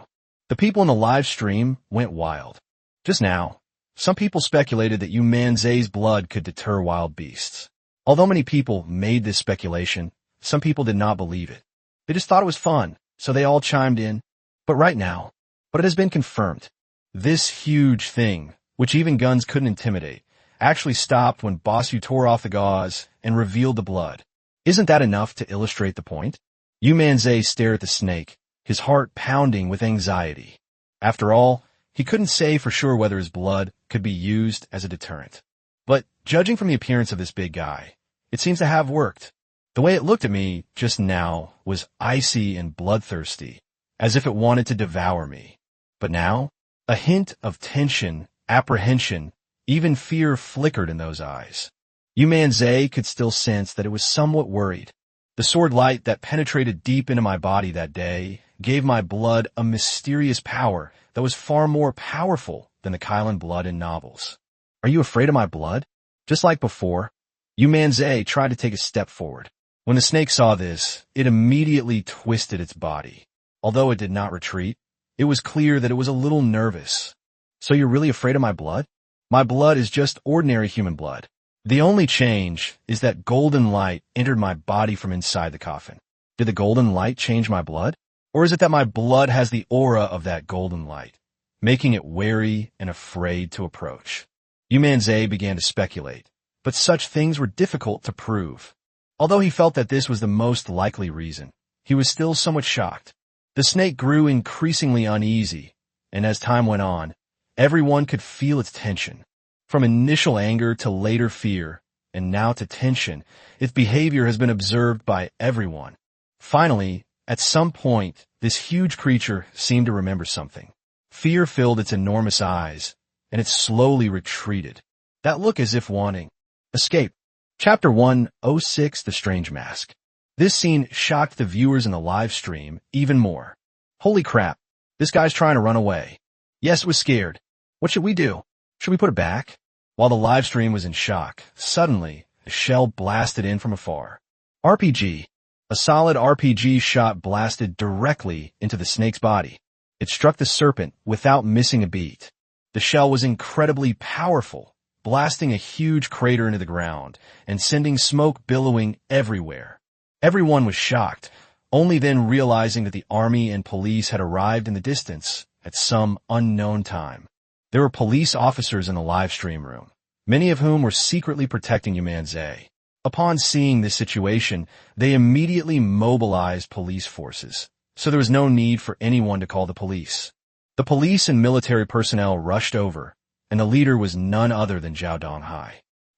The people in the live stream went wild. Just now, some people speculated that Yu Manzai's blood could deter wild beasts. Although many people made this speculation, some people did not believe it. They just thought it was fun, so they all chimed in. But it has been confirmed. This huge thing, which even guns couldn't intimidate, actually stopped when Boss Yu tore off the gauze and revealed the blood. Isn't that enough to illustrate the point? Yu Manzai stared at the snake, his heart pounding with anxiety. After all, he couldn't say for sure whether his blood could be used as a deterrent. But judging from the appearance of this big guy, it seems to have worked. The way it looked at me just now was icy and bloodthirsty, as if it wanted to devour me. But now, a hint of tension, apprehension, even fear flickered in those eyes. Yu Manzai could still sense that it was somewhat worried. The sword light that penetrated deep into my body that day gave my blood a mysterious power that was far more powerful than the Kylan blood in novels. Are you afraid of my blood? Just like before, Yu Manzai tried to take a step forward. When the snake saw this, it immediately twisted its body. Although it did not retreat, it was clear that it was a little nervous. So you're really afraid of my blood? My blood is just ordinary human blood. The only change is that golden light entered my body from inside the coffin. Did the golden light change my blood? Or is it that my blood has the aura of that golden light, making it wary and afraid to approach? Yu Manzai began to speculate, but such things were difficult to prove. Although he felt that this was the most likely reason, he was still somewhat shocked. The snake grew increasingly uneasy, and as time went on, everyone could feel its tension. From initial anger to later fear, and now to tension, its behavior has been observed by everyone. Finally, at some point, this huge creature seemed to remember something. Fear filled its enormous eyes, and it slowly retreated. That look as if wanting escape. Chapter 106, The Strange Mask. This scene shocked the viewers in the live stream even more. Holy crap, this guy's trying to run away. Yes, it was scared. What should we do? Should we put it back? While the live stream was in shock, suddenly, a shell blasted in from afar. RPG. A solid RPG shot blasted directly into the snake's body. It struck the serpent without missing a beat. The shell was incredibly powerful, blasting a huge crater into the ground and sending smoke billowing everywhere. Everyone was shocked, only then realizing that the army and police had arrived in the distance at some unknown time. There were police officers in the live stream room, many of whom were secretly protecting Yu Manzai. Upon seeing this situation, they immediately mobilized police forces, so there was no need for anyone to call the police. The police and military personnel rushed over, and the leader was none other than Zhao Donghai.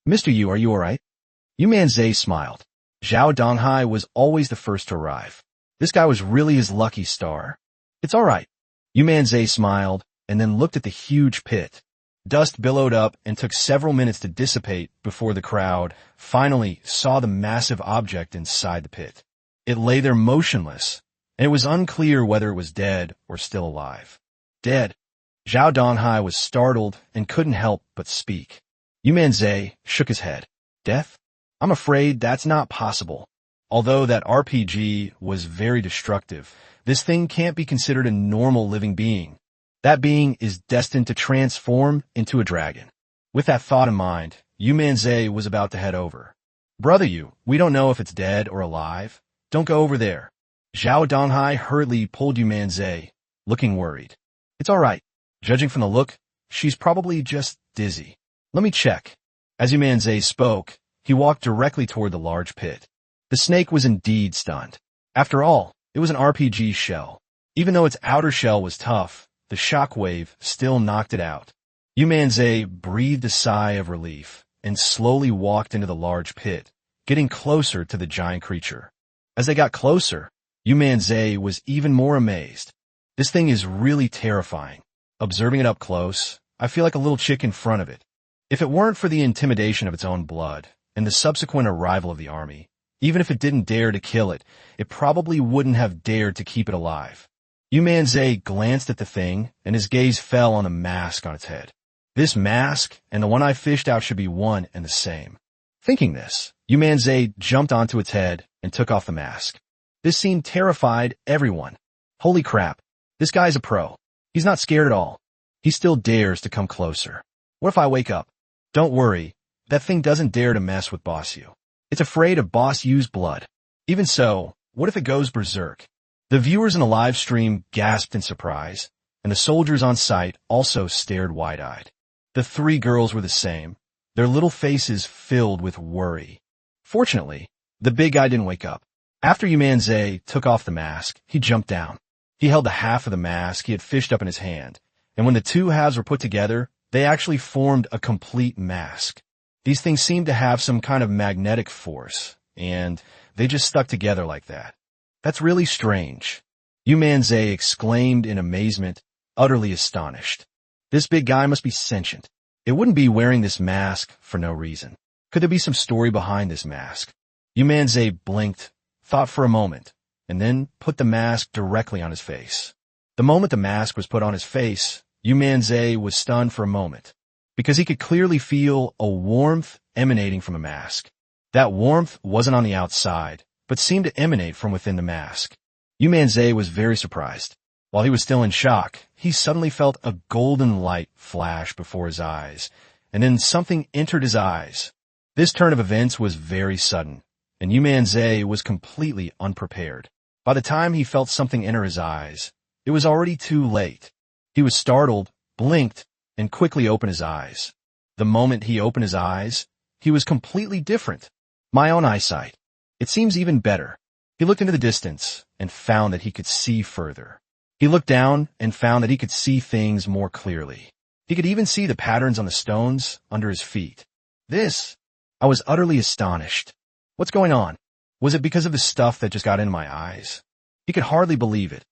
Mr. Yu, are you alright? Yu Manzai smiled. Zhao Donghai was always the first to arrive. This guy was really his lucky star. It's alright. Yu Manzai smiled, and then looked at the huge pit. Dust billowed up and took several minutes to dissipate before the crowd finally saw the massive object inside the pit. It lay there motionless, and it was unclear whether it was dead or still alive. Dead. Zhao Donghai was startled and couldn't help but speak. Yu Manzai shook his head. Death? I'm afraid that's not possible. Although that RPG was very destructive, this thing can't be considered a normal living being. That being is destined to transform into a dragon. With that thought in mind, Yu Manzai was about to head over. Brother Yu, we don't know if it's dead or alive. Don't go over there. Zhao Donghai hurriedly pulled Yu Manzai, looking worried. It's all right. Judging from the look, she's probably just dizzy. Let me check. As Yu Manzai spoke, he walked directly toward the large pit. The snake was indeed stunned. After all, it was an RPG shell. Even though its outer shell was tough, the shockwave still knocked it out. Yu Manzai breathed a sigh of relief and slowly walked into the large pit, getting closer to the giant creature. As they got closer, Yu Manzai was even more amazed. This thing is really terrifying. Observing it up close, I feel like a little chick in front of it. If it weren't for the intimidation of its own blood and the subsequent arrival of the army, even if it didn't dare to kill it, it probably wouldn't have dared to keep it alive. Yu Manzai glanced at the thing, and his gaze fell on the mask on its head. This mask and the one I fished out should be one and the same. Thinking this, Yu Manzai jumped onto its head and took off the mask. This scene terrified everyone. Holy crap, this guy's a pro. He's not scared at all. He still dares to come closer. What if I wake up? Don't worry, that thing doesn't dare to mess with Boss Yu. It's afraid of Boss Yu's blood. Even so, what if it goes berserk? The viewers in the live stream gasped in surprise, and the soldiers on site also stared wide-eyed. The three girls were the same, their little faces filled with worry. Fortunately, the big guy didn't wake up. After Yu Manzai took off the mask, he jumped down. He held the half of the mask he had fished up in his hand, and when the two halves were put together, they actually formed a complete mask. These things seemed to have some kind of magnetic force, and they just stuck together like that. That's really strange. Yu Manzai exclaimed in amazement, utterly astonished. This big guy must be sentient. It wouldn't be wearing this mask for no reason. Could there be some story behind this mask? Yu Manzai blinked, thought for a moment, and then put the mask directly on his face. The moment the mask was put on his face, Yu Manzai was stunned for a moment, because he could clearly feel a warmth emanating from the mask. That warmth wasn't on the outside, but seemed to emanate from within the mask. Yu Manzai was very surprised. While he was still in shock, he suddenly felt a golden light flash before his eyes, and then something entered his eyes. This turn of events was very sudden, and Yu Manzai was completely unprepared. By the time he felt something enter his eyes, it was already too late. He was startled, blinked, and quickly opened his eyes. The moment he opened his eyes, he was completely different. My own eyesight. It seems even better. He looked into the distance and found that he could see further. He looked down and found that he could see things more clearly. He could even see the patterns on the stones under his feet. I was utterly astonished. What's going on? Was it because of the stuff that just got into my eyes? He could hardly believe it.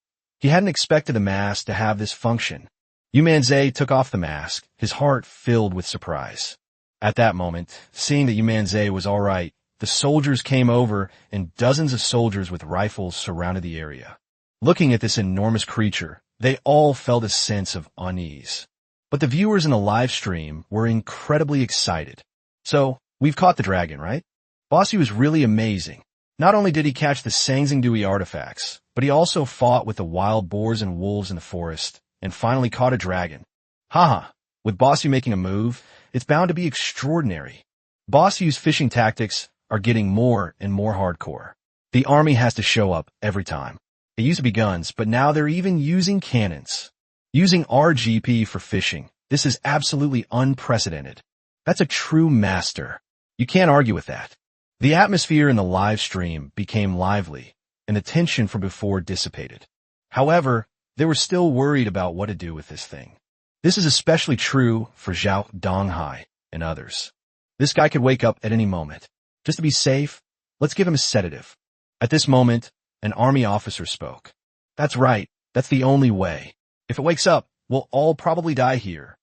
He hadn't expected the mask to have this function. Yu Manzai took off the mask, his heart filled with surprise. At that moment, seeing that Yu Manzai was all right, the soldiers came over and dozens of soldiers with rifles surrounded the area. Looking at this enormous creature, they all felt a sense of unease. But the viewers in the live stream were incredibly excited. So, we've caught the dragon, right? Boss Yu is really amazing. Not only did he catch the Sangzingdui artifacts, but he also fought with the wild boars and wolves in the forest, and finally caught a dragon. Haha, with Boss Yu making a move, it's bound to be extraordinary. Boss Yu's fishing tactics are getting more and more hardcore. The army has to show up every time. It used to be guns, but now they're even using cannons. Using RGP for fishing, this is absolutely unprecedented. That's a true master. You can't argue with that. The atmosphere in the live stream became lively, and the tension from before dissipated. However, they were still worried about what to do with this thing. This is especially true for Zhao Donghai and others. This guy could wake up at any moment. Just to be safe, let's give him a sedative. At this moment, an army officer spoke. That's right, that's the only way. If it wakes up, we'll all probably die here.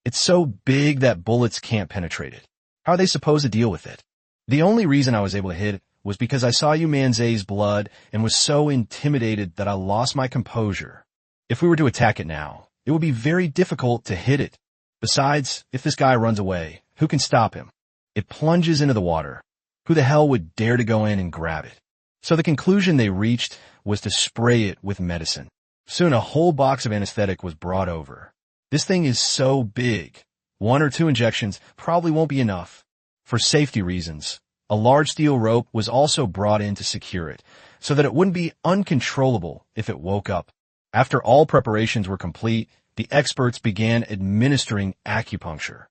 It's so big that bullets can't penetrate it. How are they supposed to deal with it? The only reason I was able to hit it was because I saw Yu Manzai's blood and was so intimidated that I lost my composure. If we were to attack it now, it would be very difficult to hit it. Besides, if this guy runs away, Who can stop him? It plunges into the water. Who the hell would dare to go in and grab it? So the conclusion they reached was to spray it with medicine. Soon a whole box of anesthetic was brought over. This thing is so big. 1 or 2 injections probably won't be enough. For safety reasons, a large steel rope was also brought in to secure it, so that it wouldn't be uncontrollable if it woke up. After all preparations were complete, the experts began administering acupuncture.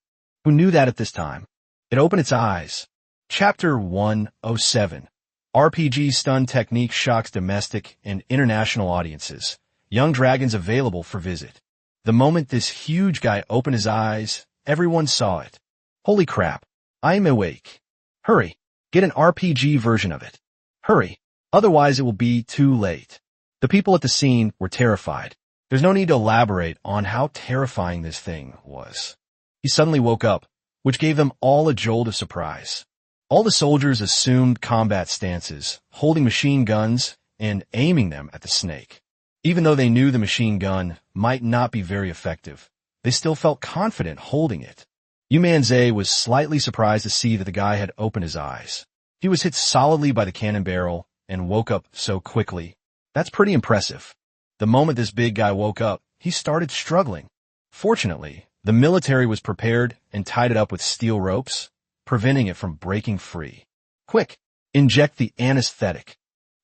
Who knew that at this time? It opened its eyes. Chapter 107. RPG Stun Technique Shocks Domestic and International Audiences. Young Dragons available for visit. The moment this huge guy opened his eyes, everyone saw it. Holy crap. I'm awake. Hurry. Get an RPG version of it. Hurry. Otherwise it will be too late. The people at the scene were terrified. There's no need to elaborate on how terrifying this thing was. He suddenly woke up, which gave them all a jolt of surprise. All the soldiers assumed combat stances, holding machine guns and aiming them at the snake. Even though they knew the machine gun might not be very effective, they still felt confident holding it. Yu Manzai was slightly surprised to see that the guy had opened his eyes. He was hit solidly by the cannon barrel and woke up so quickly. That's pretty impressive. The moment this big guy woke up, he started struggling. Fortunately, the military was prepared and tied it up with steel ropes, preventing it from breaking free. Quick, inject the anesthetic.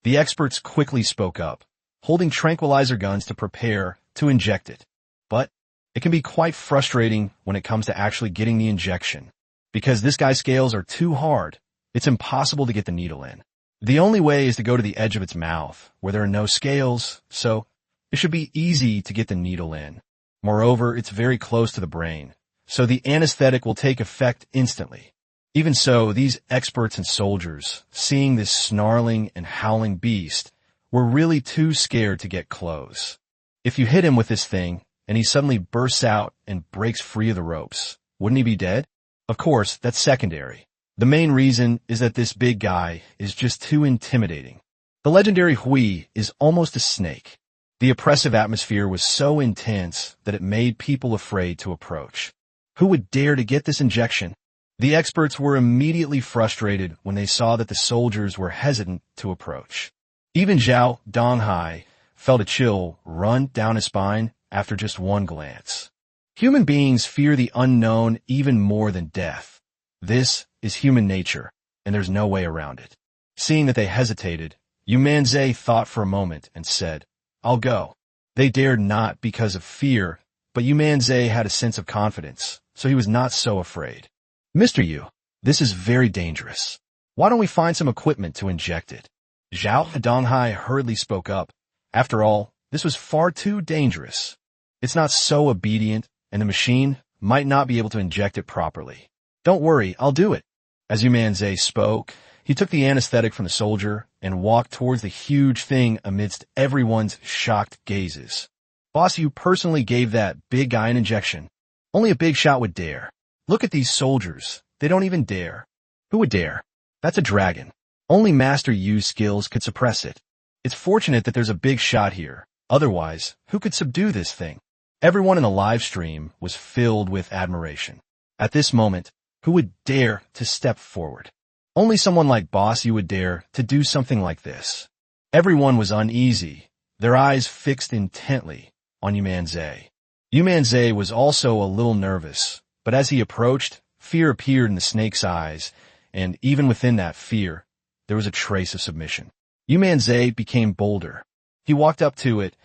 The experts quickly spoke up, holding tranquilizer guns to prepare to inject it. But it can be quite frustrating when it comes to actually getting the injection. Because this guy's scales are too hard, it's impossible to get the needle in. The only way is to go to the edge of its mouth, where there are no scales, so it should be easy to get the needle in. Moreover, it's very close to the brain, so the anesthetic will take effect instantly. Even so, these experts and soldiers, seeing this snarling and howling beast, were really too scared to get close. If you hit him with this thing, and he suddenly bursts out and breaks free of the ropes, wouldn't he be dead? Of course, that's secondary. The main reason is that this big guy is just too intimidating. The legendary Hui is almost a snake. The oppressive atmosphere was so intense that it made people afraid to approach. Who would dare to get this injection? The experts were immediately frustrated when they saw that the soldiers were hesitant to approach. Even Zhao Donghai felt a chill run down his spine after just one glance. Human beings fear the unknown even more than death. This is human nature, and there's no way around it. Seeing that they hesitated, Yu Manzai thought for a moment and said, "I'll go." They dared not because of fear, but Yu Manzai had a sense of confidence, so he was not so afraid. "Mr. Yu, this is very dangerous. Why don't we find some equipment to inject it?" Zhao Donghai hurriedly spoke up. After all, this was far too dangerous. It's not so obedient, and the machine might not be able to inject it properly. "Don't worry, I'll do it." As Yu Manzai spoke, he took the anesthetic from the soldier and walked towards the huge thing amidst everyone's shocked gazes. "Boss, you personally gave that big guy an injection. Only a big shot would dare. Look at these soldiers. They don't even dare." "Who would dare? That's a dragon. Only Master Yu's skills could suppress it. It's fortunate that there's a big shot here. Otherwise, who could subdue this thing?" Everyone in the live stream was filled with admiration. At this moment, who would dare to step forward? Only someone like Boss Yu would dare to do something like this. Everyone was uneasy, their eyes fixed intently on Yu Manzai. Yu Manzai was also a little nervous, but as he approached, fear appeared in the snake's eyes, and even within that fear, there was a trace of submission. Yu Manzai became bolder. He walked up to it,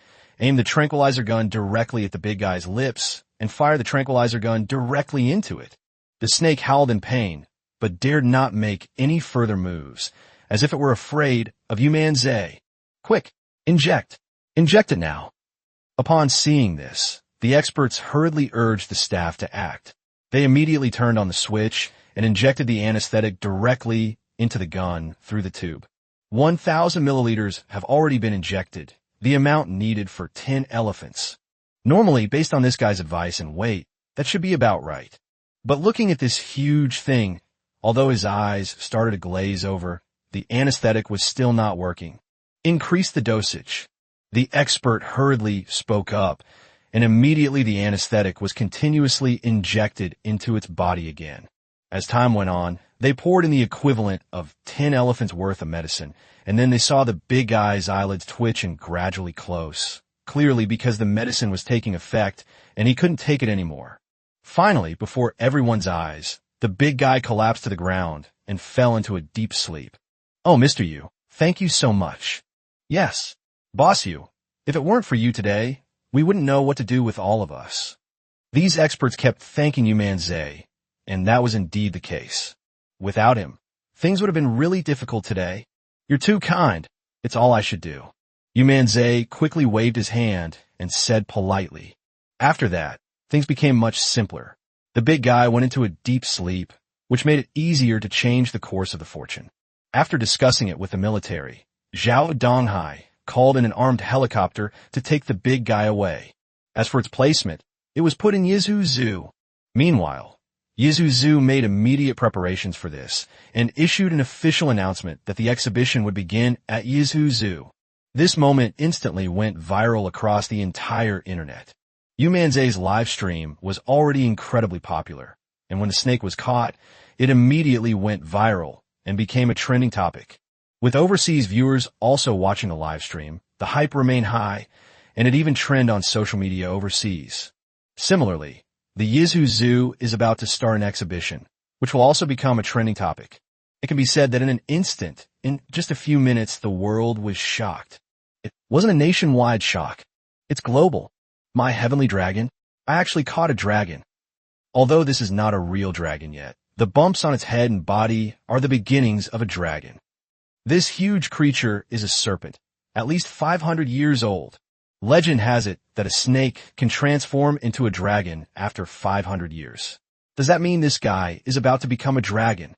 aimed the tranquilizer gun directly at the big guy's lips, and fired the tranquilizer gun directly into it. The snake howled in pain, but dared not make any further moves, as if it were afraid of Yu Manzai. "Quick, inject! Inject it now!" Upon seeing this, the experts hurriedly urged the staff to act. They immediately turned on the switch and injected the anesthetic directly into the gun through the tube. 1,000 milliliters have already been injected, the amount needed for 10 elephants. Normally, based on this guy's advice and weight, that should be about right. But looking at this huge thing, although his eyes started to glaze over, the anesthetic was still not working. "Increase the dosage." The expert hurriedly spoke up, and immediately the anesthetic was continuously injected into its body again. As time went on, they poured in the equivalent of 10 elephants' worth of medicine, and then they saw the big guy's eyelids twitch and gradually close, clearly because the medicine was taking effect and he couldn't take it anymore. Finally, before everyone's eyes, the big guy collapsed to the ground and fell into a deep sleep. "Oh, Mr. Yu, thank you so much." "Yes, Boss Yu, if it weren't for you today, we wouldn't know what to do with all of us." These experts kept thanking Yu Manzai, and that was indeed the case. Without him, things would have been really difficult today. "You're too kind. It's all I should do." Yu Manzai quickly waved his hand and said politely. After that, things became much simpler. The big guy went into a deep sleep, which made it easier to change the course of the fortune. After discussing it with the military, Zhao Donghai called in an armed helicopter to take the big guy away. As for its placement, it was put in Yizhu Zoo. Meanwhile, Yizhu Zoo made immediate preparations for this and issued an official announcement that the exhibition would begin at Yizhu Zoo. This moment instantly went viral across the entire internet. Yu Manzai's live stream was already incredibly popular, and when the snake was caught, it immediately went viral and became a trending topic. With overseas viewers also watching the live stream, the hype remained high, and it even trended on social media overseas. Similarly, the Yizhu Zoo is about to start an exhibition, which will also become a trending topic. It can be said that in an instant, in just a few minutes, the world was shocked. It wasn't a nationwide shock. It's global. My heavenly dragon? I actually caught a dragon. Although this is not a real dragon yet, the bumps on its head and body are the beginnings of a dragon. This huge creature is a serpent, at least 500 years old. Legend has it that a snake can transform into a dragon after 500 years. Does that mean this guy is about to become a dragon?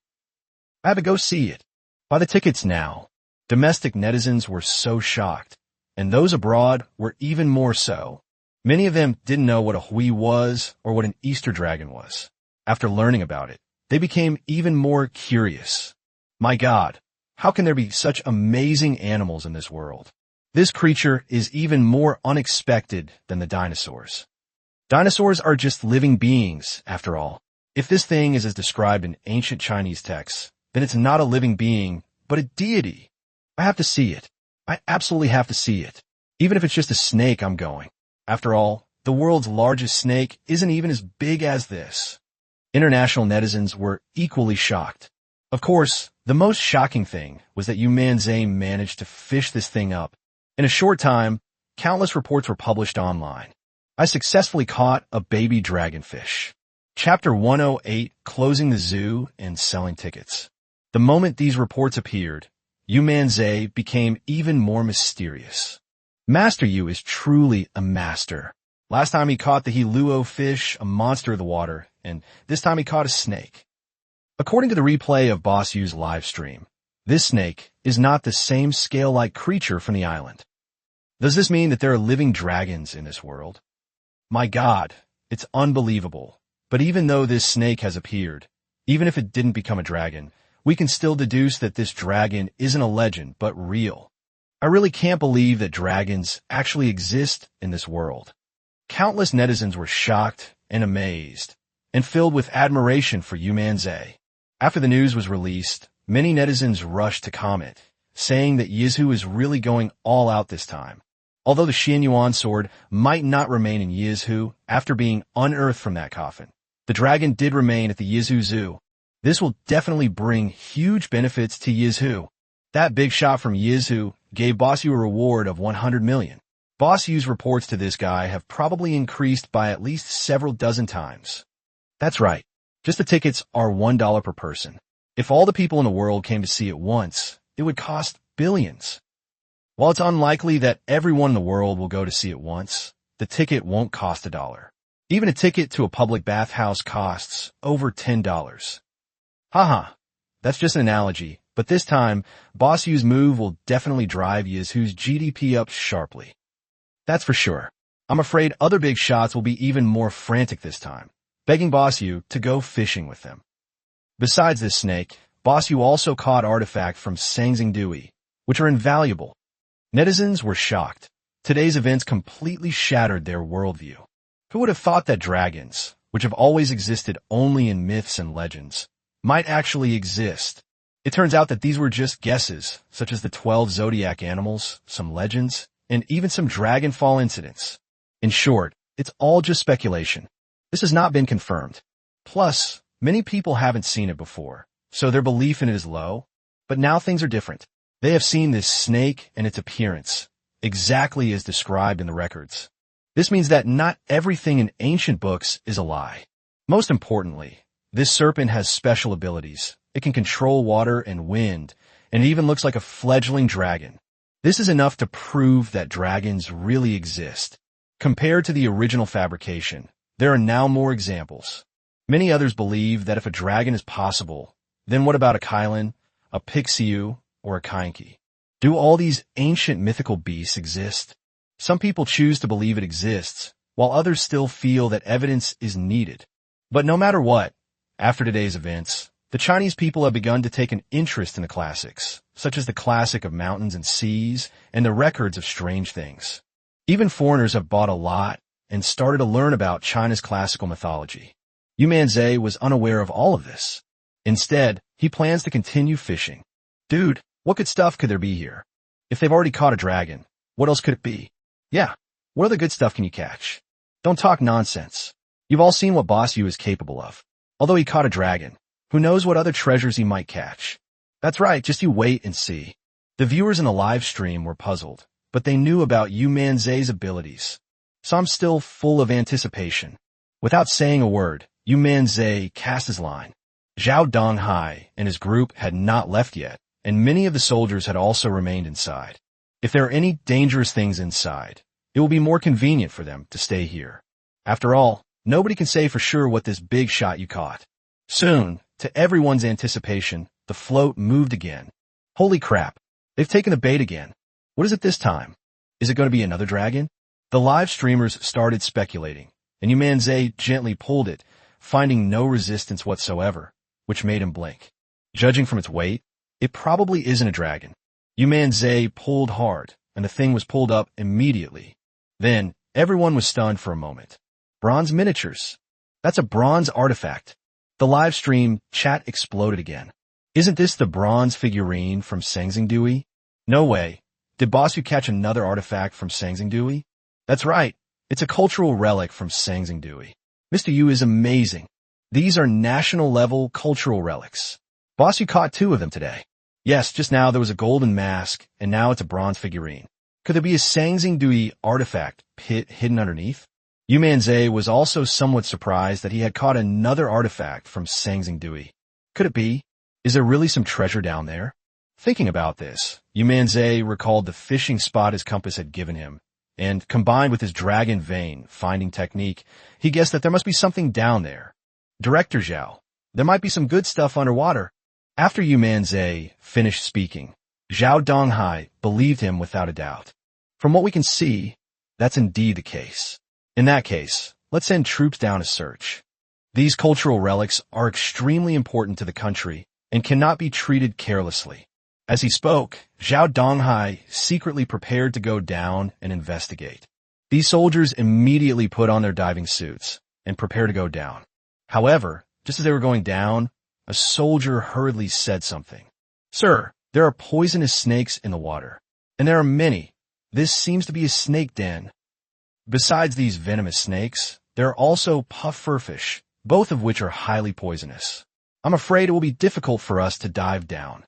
I have to go see it. Buy the tickets now. Domestic netizens were so shocked, and those abroad were even more so. Many of them didn't know what a hui was or what an Easter dragon was. After learning about it, they became even more curious. My God, how can there be such amazing animals in this world? This creature is even more unexpected than the dinosaurs. Dinosaurs are just living beings, after all. If this thing is as described in ancient Chinese texts, then it's not a living being, but a deity. I have to see it. I absolutely have to see it. Even if it's just a snake, I'm going. After all, the world's largest snake isn't even as big as this. International netizens were equally shocked. Of course, the most shocking thing was that Yu Manzai managed to fish this thing up. In a short time, countless reports were published online. I successfully caught a baby dragonfish. Chapter 108, Closing the Zoo and Selling Tickets. The moment these reports appeared, Yu Manzai became even more mysterious. Master Yu is truly a master. Last time he caught the Hiluo fish, a monster of the water, and this time he caught a snake. According to the replay of Boss Yu's live stream, this snake is not the same scale-like creature from the island. Does this mean that there are living dragons in this world? My God, it's unbelievable. But even though this snake has appeared, even if it didn't become a dragon, we can still deduce that this dragon isn't a legend, but real. I really can't believe that dragons actually exist in this world. Countless netizens were shocked and amazed, and filled with admiration for Yu Manzai. After the news was released, many netizens rushed to comment, saying that Yizhu is really going all out this time. Although the Xian Yuan sword might not remain in Yizhu after being unearthed from that coffin, the dragon did remain at the Yizhu Zoo. This will definitely bring huge benefits to Yizhu. That big shot from Yizhu gave Boss Yu a reward of 100 million. Boss Yu's reports to this guy have probably increased by at least several dozen times. That's right. Just the tickets are $1 per person. If all the people in the world came to see it once, it would cost billions. While it's unlikely that everyone in the world will go to see it once, the ticket won't cost $1. Even a ticket to a public bathhouse costs over $10. Haha, that's just an analogy, but this time, Boss Yu's move will definitely drive Yizhu's GDP up sharply. That's for sure. I'm afraid other big shots will be even more frantic this time, begging Boss Yu to go fishing with them. Besides this snake, Boss Yu also caught artifacts from Sangzingdui, which are invaluable. Netizens were shocked. Today's events completely shattered their worldview. Who would have thought that dragons, which have always existed only in myths and legends, might actually exist. It turns out that these were just guesses, such as the 12 zodiac animals, some legends, and even some dragonfall incidents. In short, it's all just speculation. This has not been confirmed. Plus, many people haven't seen it before, so their belief in it is low. But now things are different. They have seen this snake and its appearance, exactly as described in the records. This means that not everything in ancient books is a lie. Most importantly, this serpent has special abilities. It can control water and wind, and it even looks like a fledgling dragon. This is enough to prove that dragons really exist. Compared to the original fabrication, there are now more examples. Many others believe that if a dragon is possible, then what about a Kylan, a Pixiu, or a Kainki? Do all these ancient mythical beasts exist? Some people choose to believe it exists, while others still feel that evidence is needed. But no matter what, after today's events, the Chinese people have begun to take an interest in the classics, such as the classic of mountains and seas and the records of strange things. Even foreigners have bought a lot and started to learn about China's classical mythology. Yu Manzai was unaware of all of this. Instead, he plans to continue fishing. Dude, what good stuff could there be here? If they've already caught a dragon, what else could it be? Yeah, what other good stuff can you catch? Don't talk nonsense. You've all seen what Boss Yu is capable of. Although he caught a dragon, who knows what other treasures he might catch? That's right, just you wait and see. The viewers in the live stream were puzzled, but they knew about Yu Manzai's abilities. So I'm still full of anticipation. Without saying a word, Yu Manzai cast his line. Zhao Donghai and his group had not left yet, and many of the soldiers had also remained inside. If there are any dangerous things inside, it will be more convenient for them to stay here. After all, nobody can say for sure what this big shot you caught. Soon, to everyone's anticipation, the float moved again. Holy crap, they've taken the bait again. What is it this time? Is it going to be another dragon? The live streamers started speculating, and Yu Manzai gently pulled it, finding no resistance whatsoever, which made him blink. Judging from its weight, it probably isn't a dragon. Yu Manzai pulled hard, and the thing was pulled up immediately. Then, everyone was stunned for a moment. Bronze miniatures. That's a bronze artifact. The live stream chat exploded again. Isn't this the bronze figurine from Sangzingdui? No way. Did Bossu catch another artifact from Sangzingdui? That's right. It's a cultural relic from Sangzingdui. Mr. Yu is amazing. These are national-level cultural relics. Bossu caught 2 of them today. Yes, just now there was a golden mask, and now it's a bronze figurine. Could there be a Sangzingdui artifact pit hidden underneath? Yu Manzai was also somewhat surprised that he had caught another artifact from Sangzingdui. Could it be? Is there really some treasure down there? Thinking about this, Yu Manzai recalled the fishing spot his compass had given him, and combined with his dragon vein finding technique, he guessed that there must be something down there. Director Zhao, there might be some good stuff underwater. After Yu Manzai finished speaking, Zhao Donghai believed him without a doubt. From what we can see, that's indeed the case. In that case, let's send troops down to search. These cultural relics are extremely important to the country and cannot be treated carelessly. As he spoke, Zhao Donghai secretly prepared to go down and investigate. These soldiers immediately put on their diving suits and prepared to go down. However, just as they were going down, a soldier hurriedly said something. "Sir, there are poisonous snakes in the water, and there are many. This seems to be a snake den. Besides these venomous snakes, there are also puff furfish, both of which are highly poisonous. I'm afraid it will be difficult for us to dive down."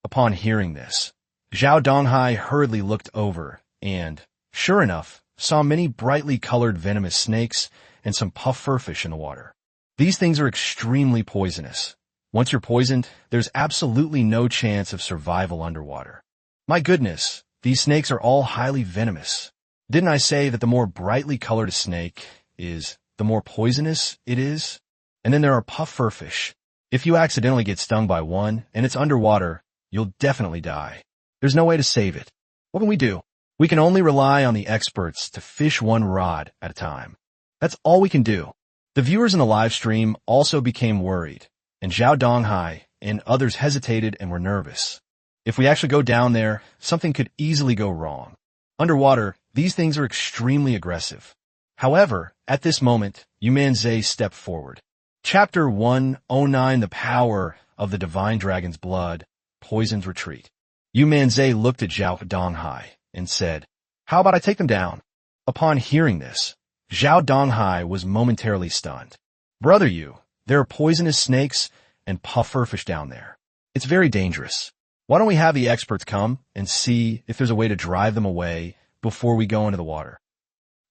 Upon hearing this, Zhao Donghai hurriedly looked over and, sure enough, saw many brightly colored venomous snakes and some puff furfish in the water. These things are extremely poisonous. Once you're poisoned, there's absolutely no chance of survival underwater. My goodness, these snakes are all highly venomous. Didn't I say that the more brightly colored a snake is, the more poisonous it is? And then there are puff furfish. If you accidentally get stung by one and it's underwater, you'll definitely die. There's no way to save it. What can we do? We can only rely on the experts to fish one rod at a time. That's all we can do. The viewers in the live stream also became worried, and Zhao Donghai and others hesitated and were nervous. If we actually go down there, something could easily go wrong. Underwater, these things are extremely aggressive. However, at this moment, Yu Manzai stepped forward. Chapter 109 The Power of the Divine Dragon's Blood, Poison's Retreat. Yu Manzai looked at Zhao Donghai and said, "How about I take them down?" Upon hearing this, Zhao Donghai was momentarily stunned. "Brother Yu, there are poisonous snakes and pufferfish down there. It's very dangerous. Why don't we have the experts come and see if there's a way to drive them away before we go into the water?"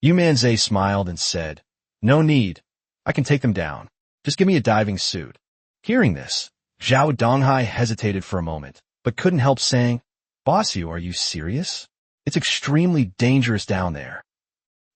Yu Manzai smiled and said, "No need. I can take them down. Just give me a diving suit." Hearing this, Zhao Donghai hesitated for a moment, but couldn't help saying, "Boss Yu, are you serious? It's extremely dangerous down there."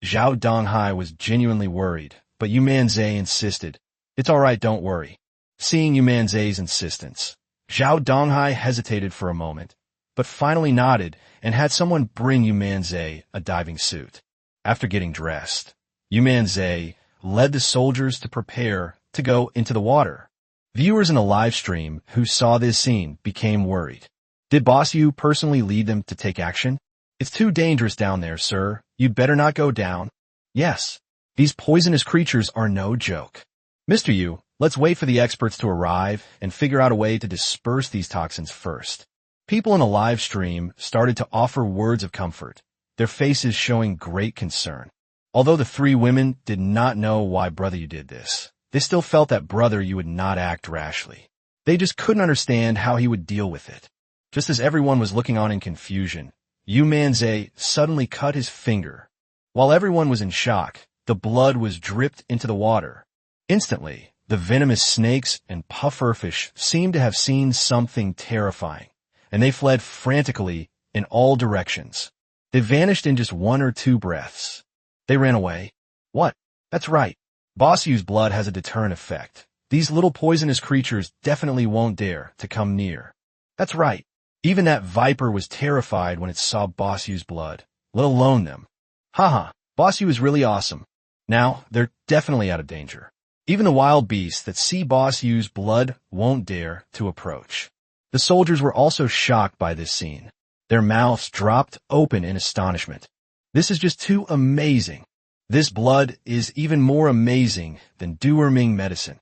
Zhao Donghai was genuinely worried, but Yu Manzai insisted, "It's all right, don't worry." Seeing Yu Manzai's insistence, Zhao Donghai hesitated for a moment, but finally nodded and had someone bring Yu Manzai a diving suit. After getting dressed, Yu Manzai led the soldiers to prepare to go into the water. Viewers in the live stream who saw this scene became worried. Did Boss Yu personally lead them to take action? "It's too dangerous down there, sir. You'd better not go down." "Yes, these poisonous creatures are no joke. Mr. Yu, let's wait for the experts to arrive and figure out a way to disperse these toxins first." People in the live stream started to offer words of comfort, their faces showing great concern. Although the three women did not know why Brother Yu did this, they still felt that Brother Yu would not act rashly. They just couldn't understand how he would deal with it. Just as everyone was looking on in confusion, Yu Manzai suddenly cut his finger. While everyone was in shock, the blood was dripped into the water. Instantly, the venomous snakes and pufferfish seemed to have seen something terrifying, and they fled frantically in all directions. They vanished in just 1 or 2 breaths. They ran away. What? That's right. Boss Yu's blood has a deterrent effect. These little poisonous creatures definitely won't dare to come near. That's right. Even that viper was terrified when it saw Boss Yu's blood, let alone them. Haha, Boss Yu is really awesome. Now, they're definitely out of danger. Even the wild beasts that see Boss Yu's blood won't dare to approach. The soldiers were also shocked by this scene. Their mouths dropped open in astonishment. This is just too amazing. This blood is even more amazing than Duerming medicine.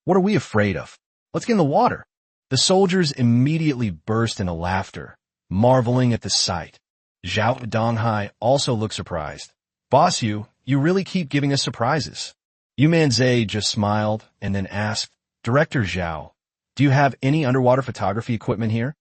What are we afraid of? Let's get in the water. The soldiers immediately burst into laughter, marveling at the sight. Zhao Donghai also looked surprised. "Boss Yu, you really keep giving us surprises." Yu Manzai just smiled and then asked, "Director Zhao, do you have any underwater photography equipment here?"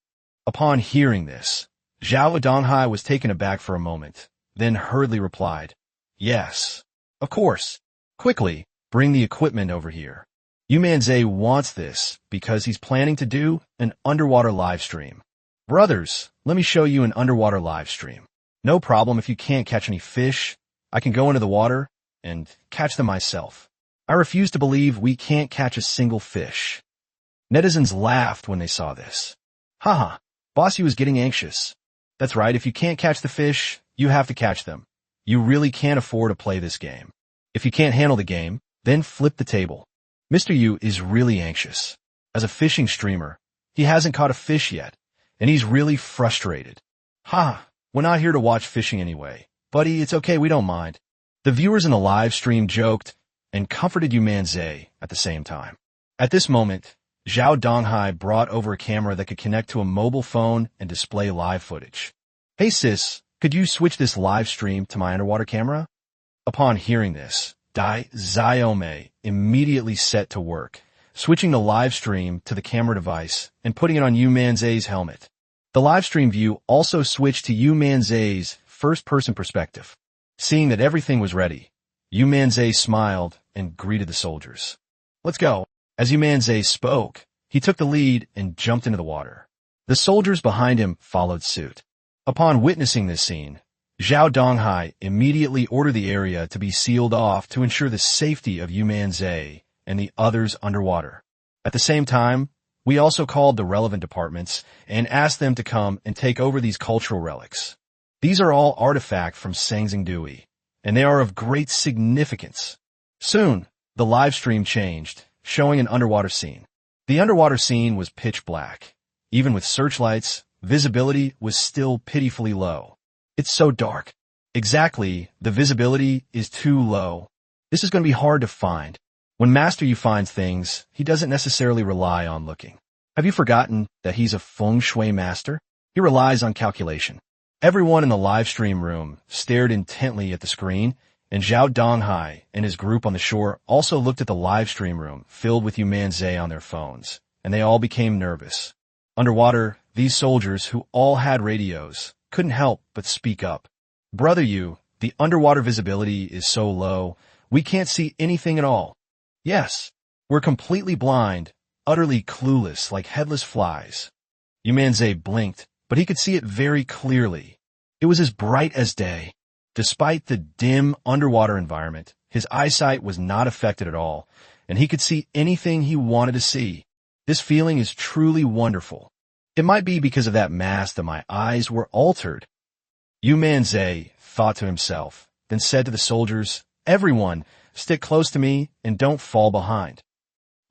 Upon hearing this, Zhao Donghai was taken aback for a moment, then hurriedly replied, "Yes, of course. Quickly, bring the equipment over here." Yu Manzai wants this because he's planning to do an underwater live stream. "Brothers, let me show you an underwater live stream. No problem if you can't catch any fish. I can go into the water and catch them myself. I refuse to believe we can't catch a single fish." Netizens laughed when they saw this. "Haha, Boss Yu is getting anxious. That's right, if you can't catch the fish, you have to catch them. You really can't afford to play this game. If you can't handle the game, then flip the table." Mr. Yu is really anxious. As a fishing streamer, he hasn't caught a fish yet, and he's really frustrated. "Ha, we're not here to watch fishing anyway. Buddy, it's okay, we don't mind." The viewers in the live stream joked and comforted Yu Manzai at the same time. At this moment, Zhao Donghai brought over a camera that could connect to a mobile phone and display live footage. "Hey sis, could you switch this live stream to my underwater camera?" Upon hearing this, Dai Xiaomei immediately set to work, switching the live stream to the camera device and putting it on Yu Manzai's helmet. The live stream view also switched to Yu Manzai's first-person perspective. Seeing that everything was ready, Yu Manzai smiled and greeted the soldiers. "Let's go." As Yu Manzai spoke, he took the lead and jumped into the water. The soldiers behind him followed suit. Upon witnessing this scene, Zhao Donghai immediately ordered the area to be sealed off to ensure the safety of Yu Manzai and the others underwater. At the same time, we also called the relevant departments and asked them to come and take over these cultural relics. These are all artifacts from Sangzingdui, and they are of great significance. Soon, the live stream changed, showing an underwater scene. The underwater scene was pitch black. Even with searchlights, visibility was still pitifully low. "It's so dark." Exactly, the visibility is too low. This is going to be hard to find. When Master Yu finds things, he doesn't necessarily rely on looking. Have you forgotten that he's a feng shui master? He relies on calculation. Everyone in the live stream room stared intently at the screen, and Zhao Donghai and his group on the shore also looked at the live stream room filled with Yu Manzai on their phones, and they all became nervous. Underwater, these soldiers, who all had radios, couldn't help but speak up. Brother Yu, the underwater visibility is so low, we can't see anything at all. Yes, we're completely blind, utterly clueless like headless flies. Yu Manzai blinked, but he could see it very clearly. It was as bright as day. Despite the dim underwater environment, his eyesight was not affected at all, and he could see anything he wanted to see. This feeling is truly wonderful. It might be because of that mask that my eyes were altered. Yu Manzai thought to himself, then said to the soldiers, "Everyone, stick close to me and don't fall behind."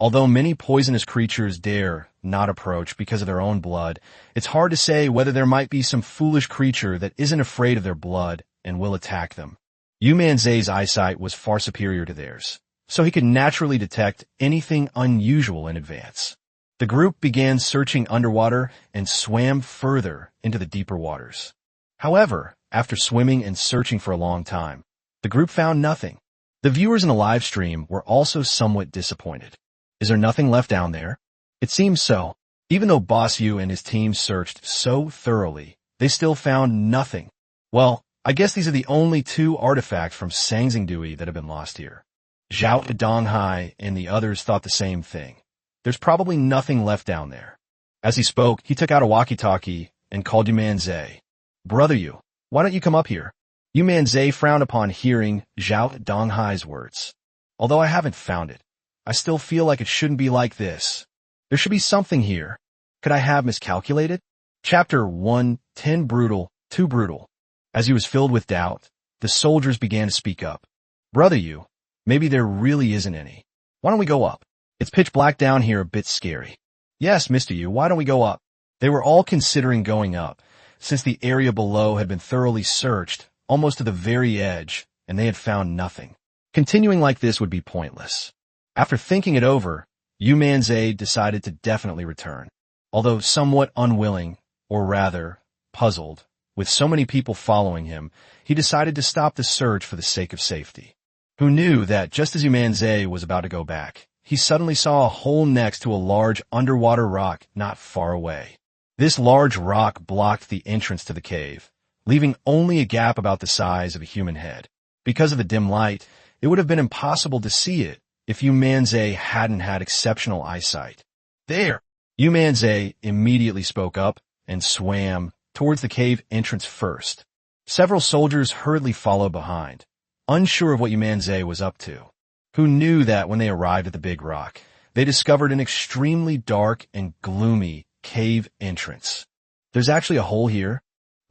Although many poisonous creatures dare not approach because of their own blood, it's hard to say whether there might be some foolish creature that isn't afraid of their blood and will attack them. Yu Manzai's eyesight was far superior to theirs, so he could naturally detect anything unusual in advance. The group began searching underwater and swam further into the deeper waters. However, after swimming and searching for a long time, the group found nothing. The viewers in the live stream were also somewhat disappointed. Is there nothing left down there? It seems so. Even though Boss Yu and his team searched so thoroughly, they still found nothing. Well, I guess these are the only two artifacts from Sangzingdui that have been lost here. Zhao Donghai and the others thought the same thing. There's probably nothing left down there. As he spoke, he took out a walkie-talkie and called Yu Manzai. "Brother Yu, why don't you come up here?" Yu Manzai frowned upon hearing Zhao Donghai's words. "Although I haven't found it, I still feel like it shouldn't be like this. There should be something here. Could I have miscalculated?" Chapter 1, 10 Brutal, 2 Brutal. As he was filled with doubt, the soldiers began to speak up. "Brother Yu, maybe there really isn't any. Why don't we go up? It's pitch black down here, a bit scary." "Yes, Mr. Yu, why don't we go up?" They were all considering going up, since the area below had been thoroughly searched, almost to the very edge, and they had found nothing. Continuing like this would be pointless. After thinking it over, Yu Manzai decided to definitely return. Although somewhat unwilling, or rather, puzzled, with so many people following him, he decided to stop the search for the sake of safety. Who knew that just as Yu Manzai was about to go back, he suddenly saw a hole next to a large underwater rock not far away. This large rock blocked the entrance to the cave, leaving only a gap about the size of a human head. Because of the dim light, it would have been impossible to see it if Yu Manzai hadn't had exceptional eyesight. "There!" Yu Manzai immediately spoke up and swam towards the cave entrance first. Several soldiers hurriedly followed behind, unsure of what Yu Manzai was up to. Who knew that when they arrived at the big rock, they discovered an extremely dark and gloomy cave entrance. There's actually a hole here.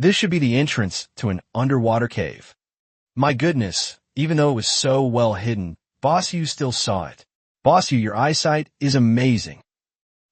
This should be the entrance to an underwater cave. My goodness, even though it was so well hidden, Boss Yu still saw it. "Boss Yu, your eyesight is amazing."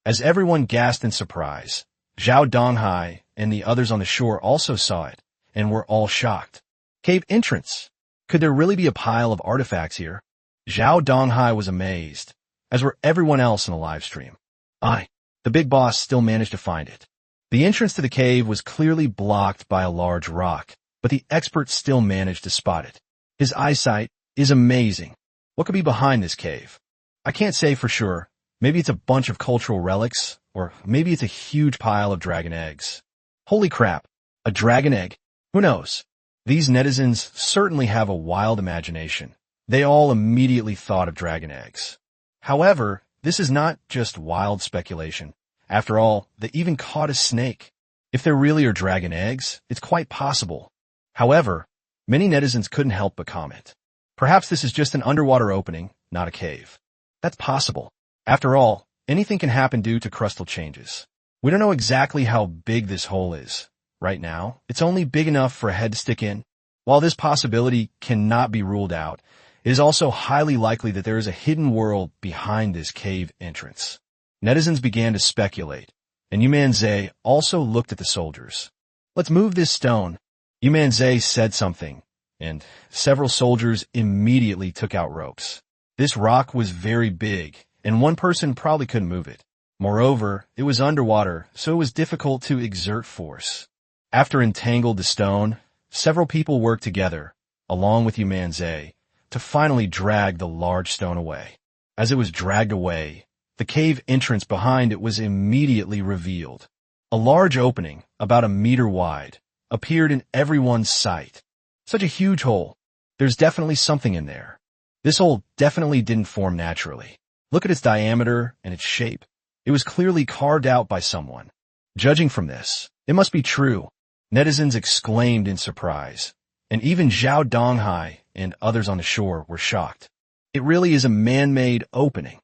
As everyone gasped in surprise, Zhao Donghai and the others on the shore also saw it, and were all shocked. Cave entrance. Could there really be a pile of artifacts here? Zhao Donghai was amazed, as were everyone else in the live stream. The big boss still managed to find it. The entrance to the cave was clearly blocked by a large rock, but the expert still managed to spot it. His eyesight is amazing. What could be behind this cave? I can't say for sure. Maybe it's a bunch of cultural relics, or maybe it's a huge pile of dragon eggs. Holy crap, a dragon egg? Who knows? These netizens certainly have a wild imagination. They all immediately thought of dragon eggs. However, this is not just wild speculation. After all, they even caught a snake. If there really are dragon eggs, it's quite possible. However, many netizens couldn't help but comment. Perhaps this is just an underwater opening, not a cave. That's possible. After all, anything can happen due to crustal changes. We don't know exactly how big this hole is. Right now, it's only big enough for a head to stick in. While this possibility cannot be ruled out, it is also highly likely that there is a hidden world behind this cave entrance. Netizens began to speculate, and Yu Manzai also looked at the soldiers. "Let's move this stone." Yu Manzai said something, and several soldiers immediately took out ropes. This rock was very big, and one person probably couldn't move it. Moreover, it was underwater, so it was difficult to exert force. After entangled the stone, several people worked together, along with Yu Manzai, to finally drag the large stone away. As it was dragged away, the cave entrance behind it was immediately revealed. A large opening, about a meter wide, appeared in everyone's sight. Such a huge hole. There's definitely something in there. This hole definitely didn't form naturally. Look at its diameter and its shape. It was clearly carved out by someone. Judging from this, it must be true. Netizens exclaimed in surprise, and even Zhao Donghai and others on the shore were shocked. It really is a man-made opening.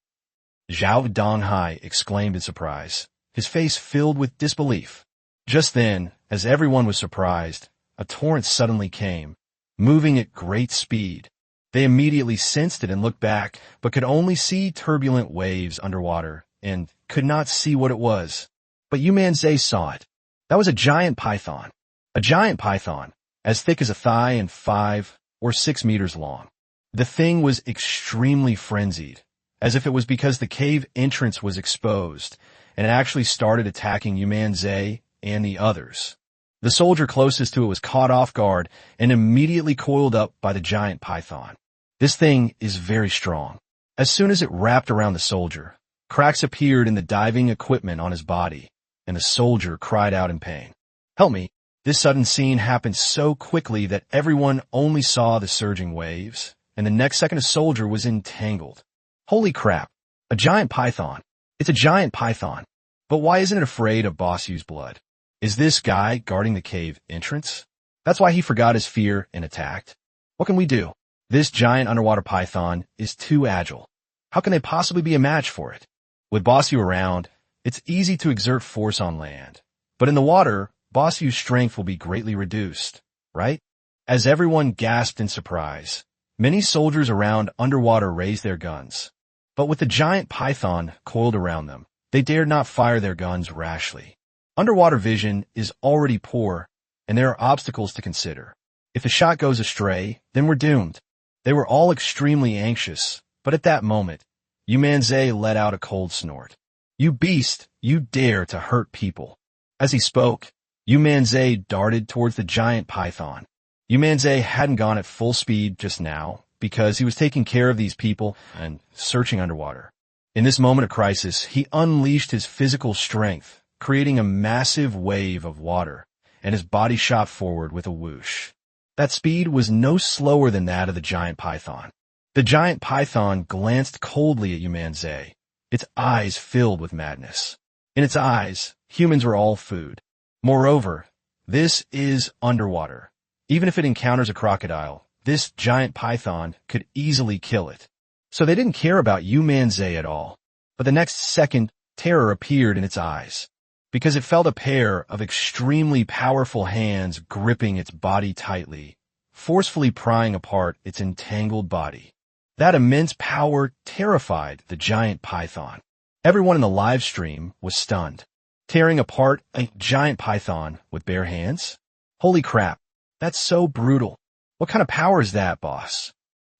Zhao Donghai exclaimed in surprise, his face filled with disbelief. Just then, as everyone was surprised, a torrent suddenly came, moving at great speed. They immediately sensed it and looked back, but could only see turbulent waves underwater and could not see what it was. But Yu Manzai saw it. That was a giant python. A giant python, as thick as a thigh and 5 or 6 meters long. The thing was extremely frenzied, as if it was because the cave entrance was exposed, and it actually started attacking Yu Manzai and the others. The soldier closest to it was caught off guard and immediately coiled up by the giant python. This thing is very strong. As soon as it wrapped around the soldier, cracks appeared in the diving equipment on his body, and the soldier cried out in pain. "Help me." This sudden scene happened so quickly that everyone only saw the surging waves, and the next second a soldier was entangled. Holy crap! A giant python. It's a giant python. But why isn't it afraid of Boss Yu's blood? Is this guy guarding the cave entrance? That's why he forgot his fear and attacked. What can we do? This giant underwater python is too agile. How can they possibly be a match for it? With Boss Yu around, it's easy to exert force on land. But in the water, Boss Yu's strength will be greatly reduced, right? As everyone gasped in surprise, many soldiers around underwater raised their guns. But with the giant python coiled around them, they dared not fire their guns rashly. Underwater vision is already poor, and there are obstacles to consider. If the shot goes astray, then we're doomed. They were all extremely anxious, but at that moment, Yu Manzai let out a cold snort. "You beast, you dare to hurt people." As he spoke, Yu Manzai darted towards the giant python. Yu Manzai hadn't gone at full speed just now, because he was taking care of these people and searching underwater. In this moment of crisis, he unleashed his physical strength, creating a massive wave of water, and his body shot forward with a whoosh. That speed was no slower than that of the giant python. The giant python glanced coldly at Yu Manzai, its eyes filled with madness. In its eyes, humans are all food. Moreover, this is underwater. Even if it encounters a crocodile, this giant python could easily kill it. So they didn't care about Yu Manzai at all. But the next second, terror appeared in its eyes, because it felt a pair of extremely powerful hands gripping its body tightly, forcefully prying apart its entangled body. That immense power terrified the giant python. Everyone in the live stream was stunned. Tearing apart a giant python with bare hands? Holy crap, that's so brutal. What kind of power is that, boss?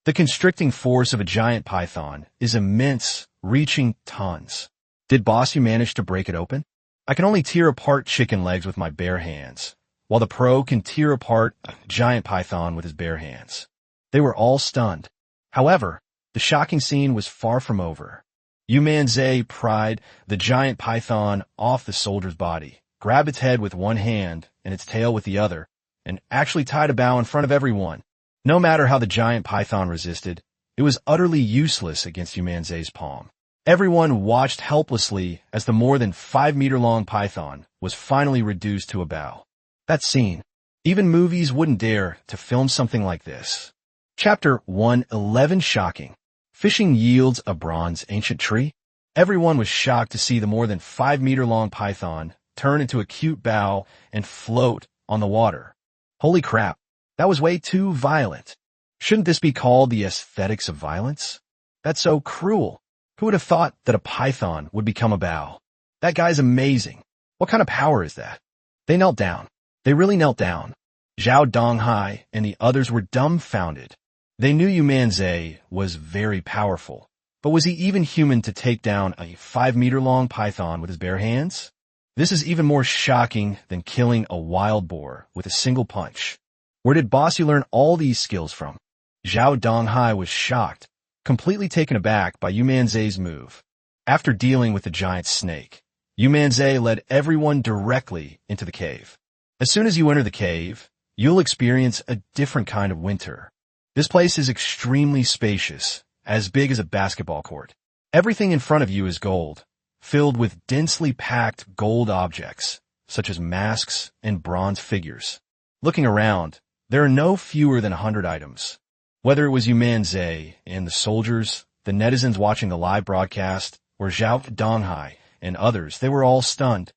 The constricting force of a giant python is immense, reaching tons. Did Boss Yu manage to break it open? I can only tear apart chicken legs with my bare hands, while the pro can tear apart a giant python with his bare hands. They were all stunned. However, the shocking scene was far from over. Yu Manzai pried the giant python off the soldier's body, grabbed its head with one hand and its tail with the other, and actually tied a bow in front of everyone. No matter how the giant python resisted, it was utterly useless against Yu Manzai's palm. Everyone watched helplessly as the more than 5-meter-long python was finally reduced to a bow. That scene. Even movies wouldn't dare to film something like this. Chapter 111 Shocking. Fishing yields a bronze ancient tree? Everyone was shocked to see the more than 5-meter-long python turn into a cute bow and float on the water. Holy crap, that was way too violent. Shouldn't this be called the aesthetics of violence? That's so cruel. Who would have thought that a python would become a bow? That guy's amazing. What kind of power is that? They knelt down. They really knelt down. Zhao Donghai and the others were dumbfounded. They knew Yu Manzai was very powerful, but was he even human to take down a 5-meter-long python with his bare hands? This is even more shocking than killing a wild boar with a single punch. Where did Bossy learn all these skills from? Zhao Donghai was shocked, completely taken aback by Yu Manzai's move. After dealing with the giant snake, Yu Manzai led everyone directly into the cave. As soon as you enter the cave, you'll experience a different kind of winter. This place is extremely spacious, as big as a basketball court. Everything in front of you is gold, filled with densely packed gold objects, such as masks and bronze figures. Looking around, there are no fewer than 100 items. Whether it was Yu Manzai and the soldiers, the netizens watching the live broadcast, or Zhao Donghai and others, they were all stunned.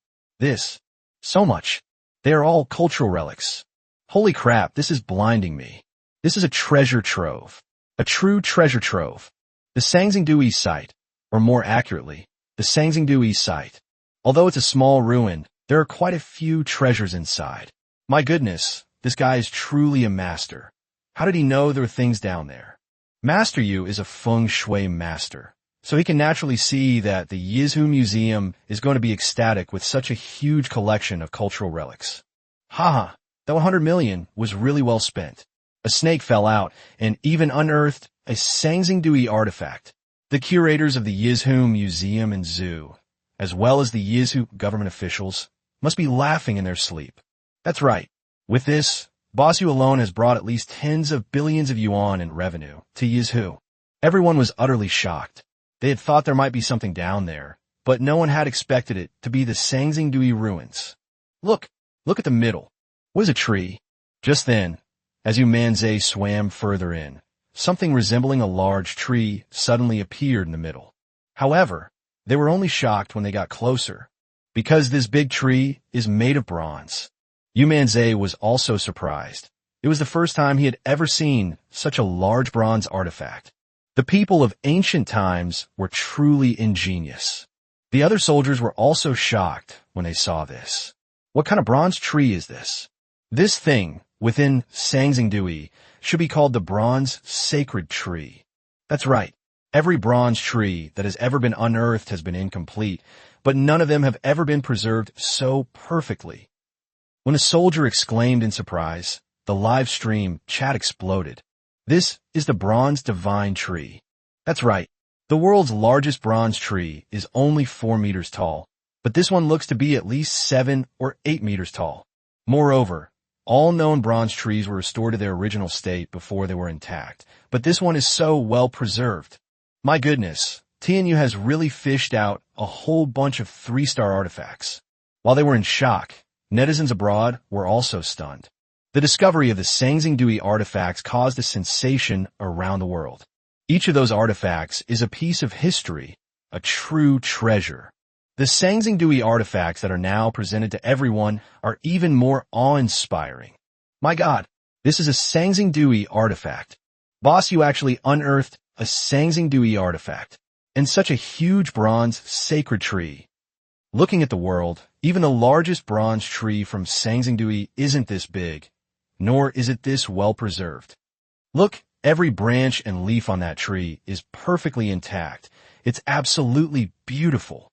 So much. They are all cultural relics. Holy crap, this is blinding me. This is a treasure trove. A true treasure trove. The Sangzingdui site, or more accurately, the Sangzingdui site. Although it's a small ruin, there are quite a few treasures inside. My goodness, this guy is truly a master. How did he know there were things down there? Master Yu is a feng shui master, so he can naturally see that the Yizhu Museum is going to be ecstatic with such a huge collection of cultural relics. Haha, that 100 million was really well spent. A snake fell out and even unearthed a Sangzingdui artifact. The curators of the Yizhu Museum and Zoo, as well as the Yizhu government officials, must be laughing in their sleep. That's right. With this, Boss Yu alone has brought at least tens of billions of yuan in revenue to Yizhu. Everyone was utterly shocked. They had thought there might be something down there, but no one had expected it to be the Sangzingdui ruins. Look at the middle. What is a tree? Just then, as Yu Manzai swam further in, something resembling a large tree suddenly appeared in the middle. However, they were only shocked when they got closer, because this big tree is made of bronze. Yu Manzai was also surprised. It was the first time he had ever seen such a large bronze artifact. The people of ancient times were truly ingenious. The other soldiers were also shocked when they saw this. What kind of bronze tree is this? This thing, within Sangzingdui, should be called the bronze sacred tree. That's right. Every bronze tree that has ever been unearthed has been incomplete, but none of them have ever been preserved so perfectly. When a soldier exclaimed in surprise, the live stream chat exploded. This is the bronze divine tree. That's right. The world's largest bronze tree is only 4 meters tall, but this one looks to be at least 7 or 8 meters tall. Moreover, all known bronze trees were restored to their original state before they were intact, but this one is so well preserved. My goodness, TNU has really fished out a whole bunch of 3-star artifacts. While they were in shock, netizens abroad were also stunned. The discovery of the Sangzingdui artifacts caused a sensation around the world. Each of those artifacts is a piece of history, a true treasure. The Sangzingdui artifacts that are now presented to everyone are even more awe-inspiring. My God, this is a Sangzingdui artifact. Boss Yu actually unearthed a Sangzingdui artifact, and such a huge bronze sacred tree. Looking at the world, even the largest bronze tree from Sangzingdui isn't this big, nor is it this well preserved. Look, every branch and leaf on that tree is perfectly intact. It's absolutely beautiful.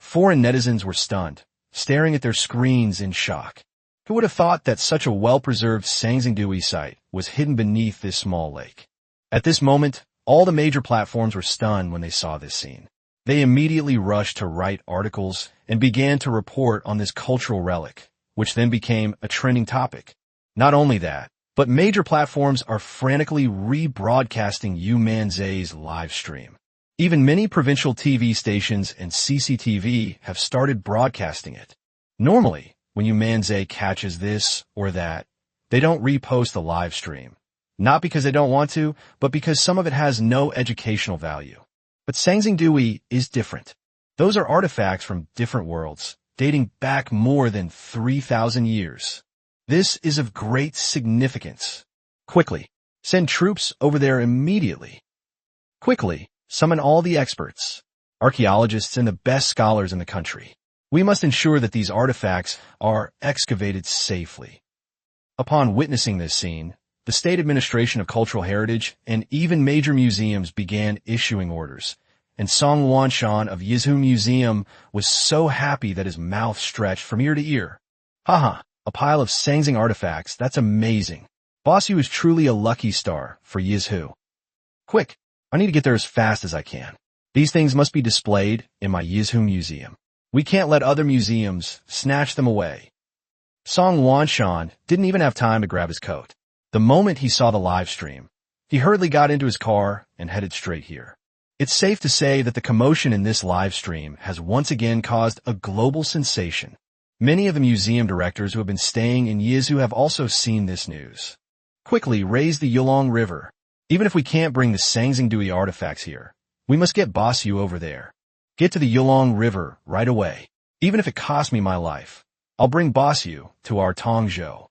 Foreign netizens were stunned, staring at their screens in shock. Who would have thought that such a well-preserved Sangzingdui site was hidden beneath this small lake? At this moment, all the major platforms were stunned when they saw this scene. They immediately rushed to write articles and began to report on this cultural relic, which then became a trending topic. Not only that, but major platforms are frantically rebroadcasting Yu Manzai's live stream. Even many provincial TV stations and CCTV have started broadcasting it. Normally, when Yu Manzai catches this or that, they don't repost the live stream. Not because they don't want to, but because some of it has no educational value. But Sangzingdui is different. Those are artifacts from different worlds, dating back more than 3,000 years. This is of great significance. Quickly, send troops over there immediately. Quickly, summon all the experts, archaeologists, and the best scholars in the country. We must ensure that these artifacts are excavated safely. Upon witnessing this scene, the State Administration of Cultural Heritage, and even major museums began issuing orders. And Song Wanshan of Yizhu Museum was so happy that his mouth stretched from ear to ear. Haha, a pile of Sangzing artifacts, that's amazing. Boss Yu is truly a lucky star for Yizhu. Quick, I need to get there as fast as I can. These things must be displayed in my Yizhu Museum. We can't let other museums snatch them away. Song Wanshan didn't even have time to grab his coat. The moment he saw the live stream, he hurriedly got into his car and headed straight here. It's safe to say that the commotion in this live stream has once again caused a global sensation. Many of the museum directors who have been staying in Yizhu have also seen this news. Quickly raise the Yulong River. Even if we can't bring the Sangzingdui artifacts here, we must get Boss Yu over there. Get to the Yulong River right away. Even if it costs me my life, I'll bring Boss Yu to our Tongzhou.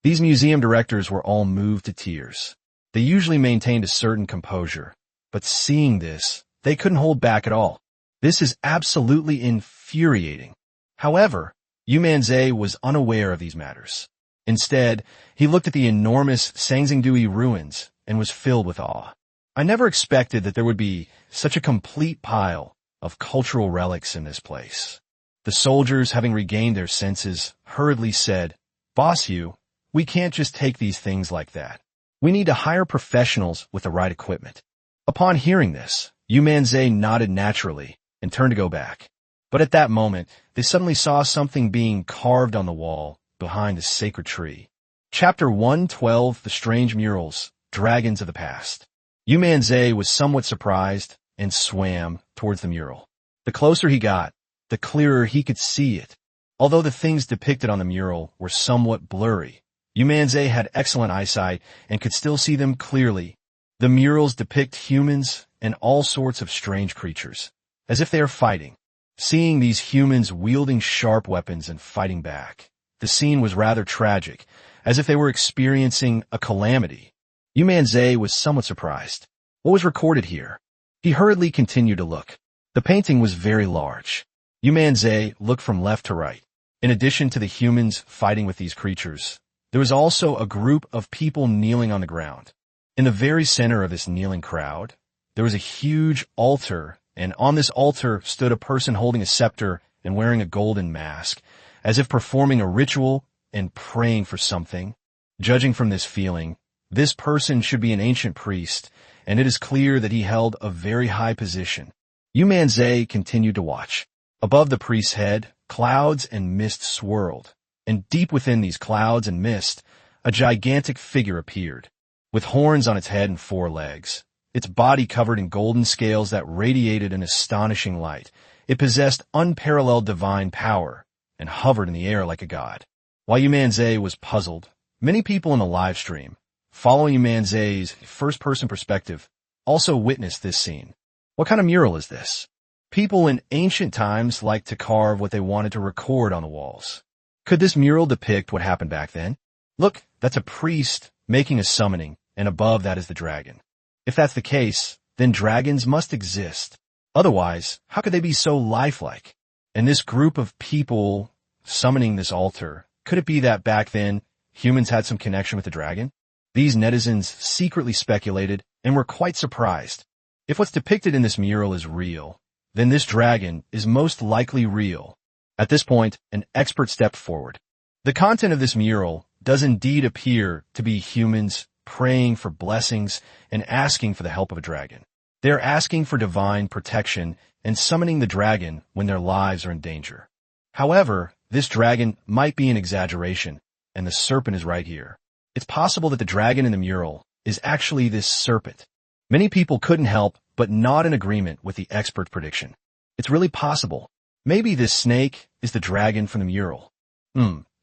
These museum directors were all moved to tears. They usually maintained a certain composure, but seeing this, they couldn't hold back at all. This is absolutely infuriating. However, Yu Manzai was unaware of these matters. Instead, he looked at the enormous Sangzingdui ruins and was filled with awe. I never expected that there would be such a complete pile of cultural relics in this place. The soldiers, having regained their senses, hurriedly said, Boss Yu, we can't just take these things like that. We need to hire professionals with the right equipment. Upon hearing this, Yu Manzai nodded naturally and turned to go back. But at that moment, they suddenly saw something being carved on the wall behind the sacred tree. Chapter 112, The Strange Murals, Dragons of the Past. Yu Manzai was somewhat surprised and swam towards the mural. The closer he got, the clearer he could see it. Although the things depicted on the mural were somewhat blurry, Yu Manzai had excellent eyesight and could still see them clearly. The murals depict humans and all sorts of strange creatures, as if they are fighting. Seeing these humans wielding sharp weapons and fighting back, the scene was rather tragic, as if they were experiencing a calamity. Yu Manzai was somewhat surprised. What was recorded here? He hurriedly continued to look. The painting was very large. Yu Manzai looked from left to right. In addition to the humans fighting with these creatures, there was also a group of people kneeling on the ground. In the very center of this kneeling crowd, there was a huge altar, and on this altar stood a person holding a scepter and wearing a golden mask, as if performing a ritual and praying for something. Judging from this feeling, this person should be an ancient priest, and it is clear that he held a very high position. Yu Manzai continued to watch. Above the priest's head, clouds and mist swirled, and deep within these clouds and mist, a gigantic figure appeared. With horns on its head and 4 legs, its body covered in golden scales that radiated an astonishing light. It possessed unparalleled divine power and hovered in the air like a god. While Yu Manzai was puzzled, many people in the live stream, following Yu Manzai's first-person perspective, also witnessed this scene. What kind of mural is this? People in ancient times liked to carve what they wanted to record on the walls. Could this mural depict what happened back then? Look, that's a priest making a summoning, and above that is the dragon. If that's the case, then dragons must exist. Otherwise, how could they be so lifelike? And this group of people summoning this altar, could it be that back then, humans had some connection with the dragon? These netizens secretly speculated and were quite surprised. If what's depicted in this mural is real, then this dragon is most likely real. At this point, an expert stepped forward. The content of this mural does indeed appear to be humans praying for blessings and asking for the help of a dragon. They are asking for divine protection and summoning the dragon when their lives are in danger. However, this dragon might be an exaggeration, and the serpent is right here. It's possible that the dragon in the mural is actually this serpent. Many people couldn't help but nod in agreement with the expert's prediction. It's really possible. Maybe this snake is the dragon from the mural.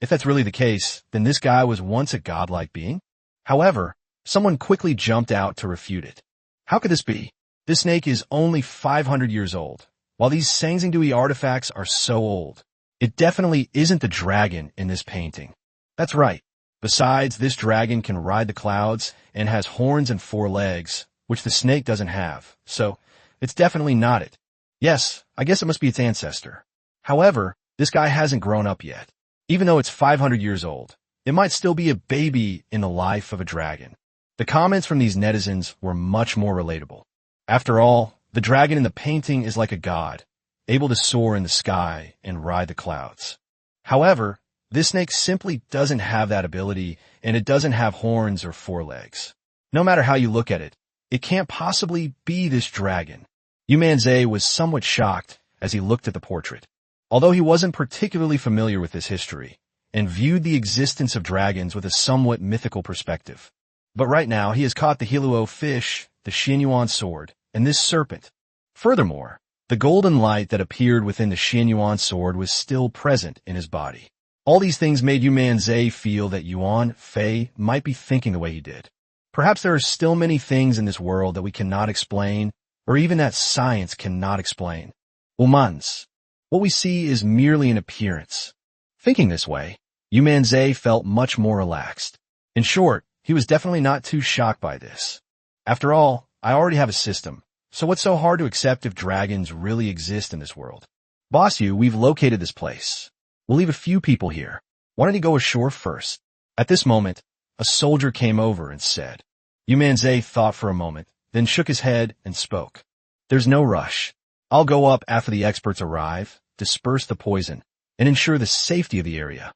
If that's really the case, then this guy was once a godlike being? However, someone quickly jumped out to refute it. How could this be? This snake is only 500 years old, while these Sangzingdui artifacts are so old. It definitely isn't the dragon in this painting. That's right. Besides, this dragon can ride the clouds and has horns and 4 legs, which the snake doesn't have, so it's definitely not it. Yes, I guess it must be its ancestor. However, this guy hasn't grown up yet. Even though it's 500 years old, It might still be a baby in the life of a dragon. The comments from these netizens were much more relatable. After all, the dragon in the painting is like a god, able to soar in the sky and ride the clouds. However, this snake simply doesn't have that ability, and it doesn't have horns or forelegs. No matter how you look at it, it can't possibly be this dragon. Yu Manzai was somewhat shocked as he looked at the portrait. Although he wasn't particularly familiar with this history, and viewed the existence of dragons with a somewhat mythical perspective. But right now, he has caught the Hiluo fish, the Xianyuan sword, and this serpent. Furthermore, the golden light that appeared within the Xianyuan sword was still present in his body. All these things made Yu Manzai feel that Yuan Fei might be thinking the way he did. Perhaps there are still many things in this world that we cannot explain, or even that science cannot explain. Umans. What we see is merely an appearance. Thinking this way, Yu Manzai felt much more relaxed. In short, he was definitely not too shocked by this. After all, I already have a system, so what's so hard to accept if dragons really exist in this world? Boss Yu, we've located this place. We'll leave a few people here. Why don't you go ashore first? At this moment, a soldier came over and said. Yu Manzai thought for a moment, then shook his head and spoke. There's no rush. I'll go up after the experts arrive, disperse the poison, and ensure the safety of the area.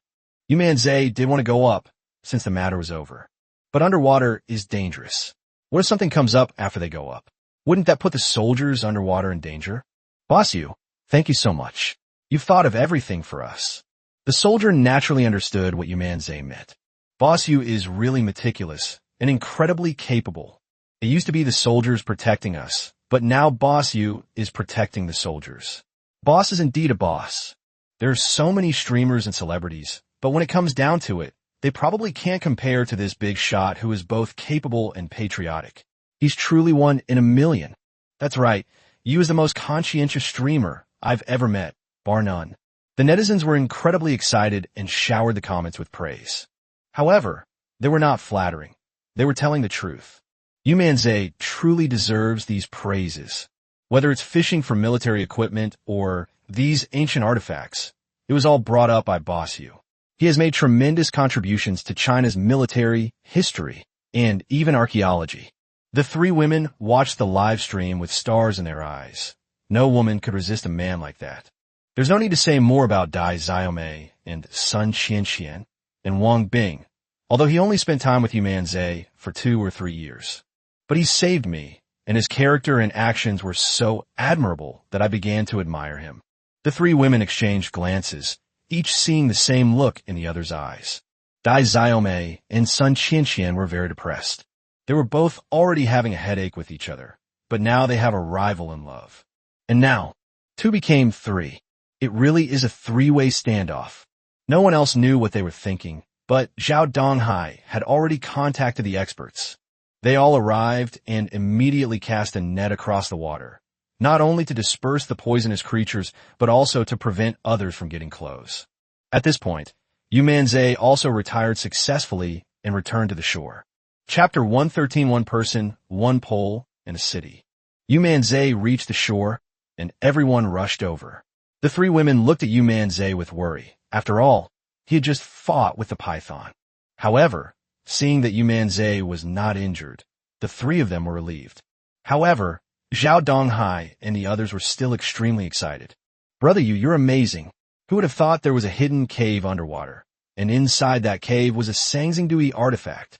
Yu Manzai did want to go up, since the matter was over. But underwater is dangerous. What if something comes up after they go up? Wouldn't that put the soldiers underwater in danger? Boss Yu, thank you so much. You've thought of everything for us. The soldier naturally understood what Yu Manzai meant. Boss Yu is really meticulous and incredibly capable. It used to be the soldiers protecting us, but now Boss Yu is protecting the soldiers. Boss is indeed a boss. There are so many streamers and celebrities, but when it comes down to it, they probably can't compare to this big shot who is both capable and patriotic. He's truly one in a million. That's right, Yu is the most conscientious streamer I've ever met, bar none. The netizens were incredibly excited and showered the comments with praise. However, they were not flattering. They were telling the truth. Yu Manzai truly deserves these praises. Whether it's fishing for military equipment or these ancient artifacts, it was all brought up by Boss Yu. He has made tremendous contributions to China's military, history, and even archaeology. The three women watched the live stream with stars in their eyes. No woman could resist a man like that. There's no need to say more about Dai Xiaomei and Sun Qianqian and Wang Bing, although he only spent time with Yu Manzai for 2 or 3 years. But he saved me, and his character and actions were so admirable that I began to admire him. The three women exchanged glances, each seeing the same look in the other's eyes. Dai Xiaomei and Sun Qianqian were very depressed. They were both already having a headache with each other, but now they have a rival in love. And now, 2 became 3. It really is a 3-way standoff. No one else knew what they were thinking, but Zhao Donghai had already contacted the experts. They all arrived and immediately cast a net across the water, not only to disperse the poisonous creatures, but also to prevent others from getting close. At this point, Yu Manzai also retired successfully and returned to the shore. Chapter 113. One person, one pole, and a city. Yu Manzai reached the shore, and everyone rushed over. The 3 women looked at Yu Manzai with worry. After all, he had just fought with the python. However, seeing that Yu Manzai was not injured, the 3 of them were relieved. However, Zhao Donghai and the others were still extremely excited. Brother Yu, you're amazing. Who would have thought there was a hidden cave underwater, and inside that cave was a Sangzingdui artifact?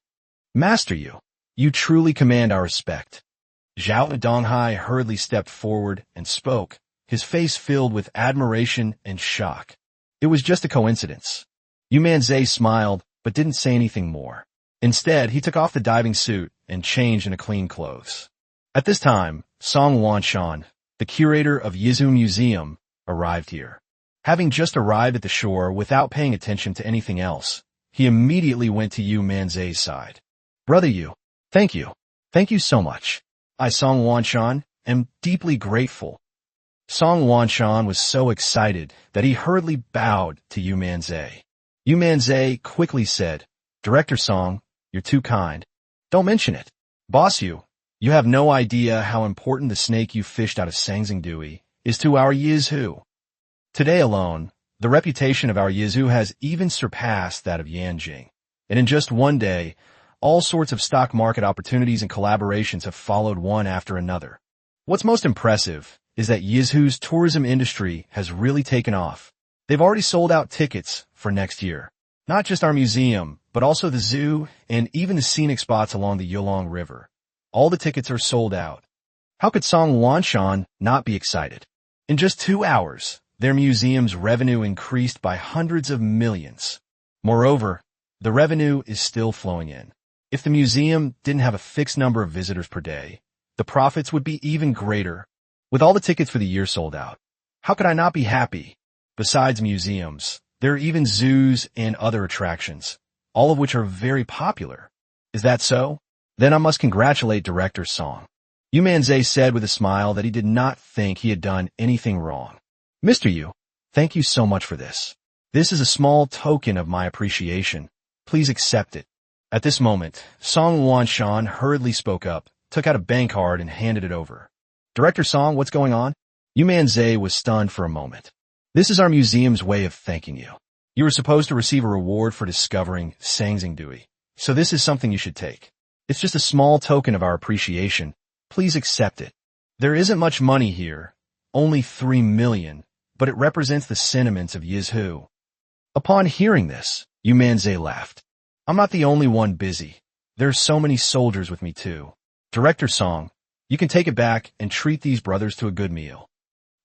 Master Yu, you truly command our respect. Zhao Donghai hurriedly stepped forward and spoke, his face filled with admiration and shock. It was just a coincidence. Yu Manzai smiled, but didn't say anything more. Instead, he took off the diving suit and changed into clean clothes. At this time, Song Wanshan, the curator of Yizu Museum, arrived here. Having just arrived at the shore without paying attention to anything else, he immediately went to Yu Manzai's side. Brother Yu, thank you. Thank you so much. I, Song Wanshan, am deeply grateful. Song Wanshan was so excited that he hurriedly bowed to Yu Manzai. Yu Manzai quickly said, Director Song, you're too kind. Don't mention it. Boss Yu, you have no idea how important the snake you fished out of Sangzingdui is to our Yizu. Today alone, the reputation of our Yizu has even surpassed that of Yanjing. And in just one day, all sorts of stock market opportunities and collaborations have followed one after another. What's most impressive is that Yizhu's tourism industry has really taken off. They've already sold out tickets for next year. Not just our museum, but also the zoo and even the scenic spots along the Yulong River. All the tickets are sold out. How could Song Wanshan not be excited? In just 2 hours, their museum's revenue increased by hundreds of millions. Moreover, the revenue is still flowing in. If the museum didn't have a fixed number of visitors per day, the profits would be even greater. With all the tickets for the year sold out, how could I not be happy? Besides museums, there are even zoos and other attractions, all of which are very popular. Is that so? Then I must congratulate Director Song. Yu Manzai said with a smile that he did not think he had done anything wrong. Mr. Yu, thank you so much for this. This is a small token of my appreciation. Please accept it. At this moment, Song Wanshan hurriedly spoke up, took out a bank card and handed it over. Director Song, what's going on? Yu Manzai was stunned for a moment. This is our museum's way of thanking you. You were supposed to receive a reward for discovering Sangzingdui, so this is something you should take. It's just a small token of our appreciation. Please accept it. There isn't much money here, only 3 million, but it represents the sentiments of Yizhu. Upon hearing this, Yu Manzai laughed. I'm not the only one busy. There are so many soldiers with me too. Director Song, you can take it back and treat these brothers to a good meal.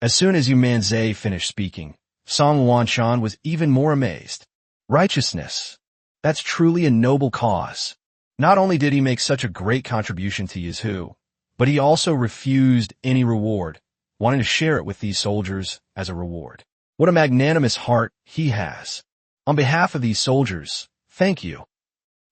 As soon as Yu Manzai finished speaking, Song Wanshan was even more amazed. Righteousness. That's truly a noble cause. Not only did he make such a great contribution to Yizhu, but he also refused any reward, wanting to share it with these soldiers as a reward. What a magnanimous heart he has. On behalf of these soldiers, thank you.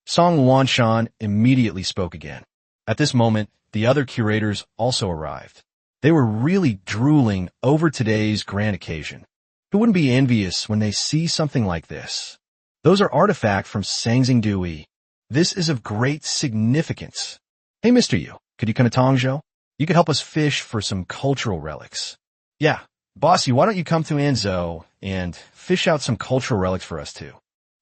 Song Wanshan immediately spoke again. At this moment, the other curators also arrived. They were really drooling over today's grand occasion. Who wouldn't be envious when they see something like this? Those are artifacts from Sangzingdui. This is of great significance. Hey, Mr. Yu, could you come to Tongzhou? You could help us fish for some cultural relics. Yeah, boss Yu, why don't you come to Anzhou and fish out some cultural relics for us too?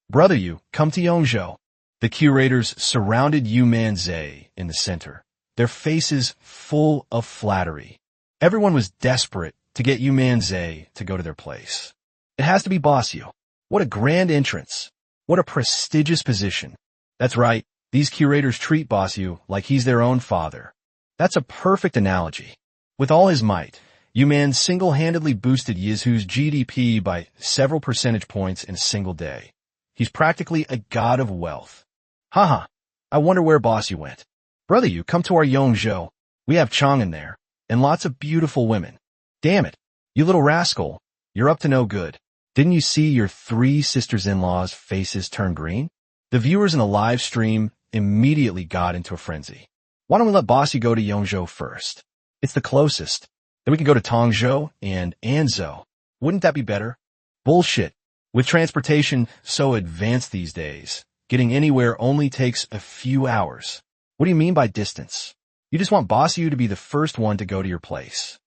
Brother Yu, come to Yongzhou. The curators surrounded Yu Manzai in the center, their faces full of flattery. Everyone was desperate to get Yu Manzai to go to their place. It has to be boss Yu. What a grand entrance. What a prestigious position. That's right, these curators treat boss Yu like he's their own father. That's a perfect analogy. With all his might, Yu Man single-handedly boosted Yizhu's GDP by several percentage points in a single day. He's practically a god of wealth. Haha, I wonder where boss Yu went. Brother Yu, come to our Yongzhou. We have Chong in there, and lots of beautiful women. Damn it, you little rascal, you're up to no good. Didn't you see your 3 sisters-in-law's faces turn green? The viewers in the live stream immediately got into a frenzy. Why don't we let boss Yu go to Yongzhou first? It's the closest. Then we can go to Tongzhou and Anzhou. Wouldn't that be better? Bullshit. With transportation so advanced these days, getting anywhere only takes a few hours. What do you mean by distance? You just want boss Yu to be the first one to go to your place.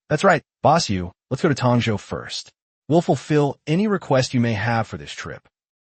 That's right, boss Yu, let's go to Tongzhou first. We'll fulfill any request you may have for this trip.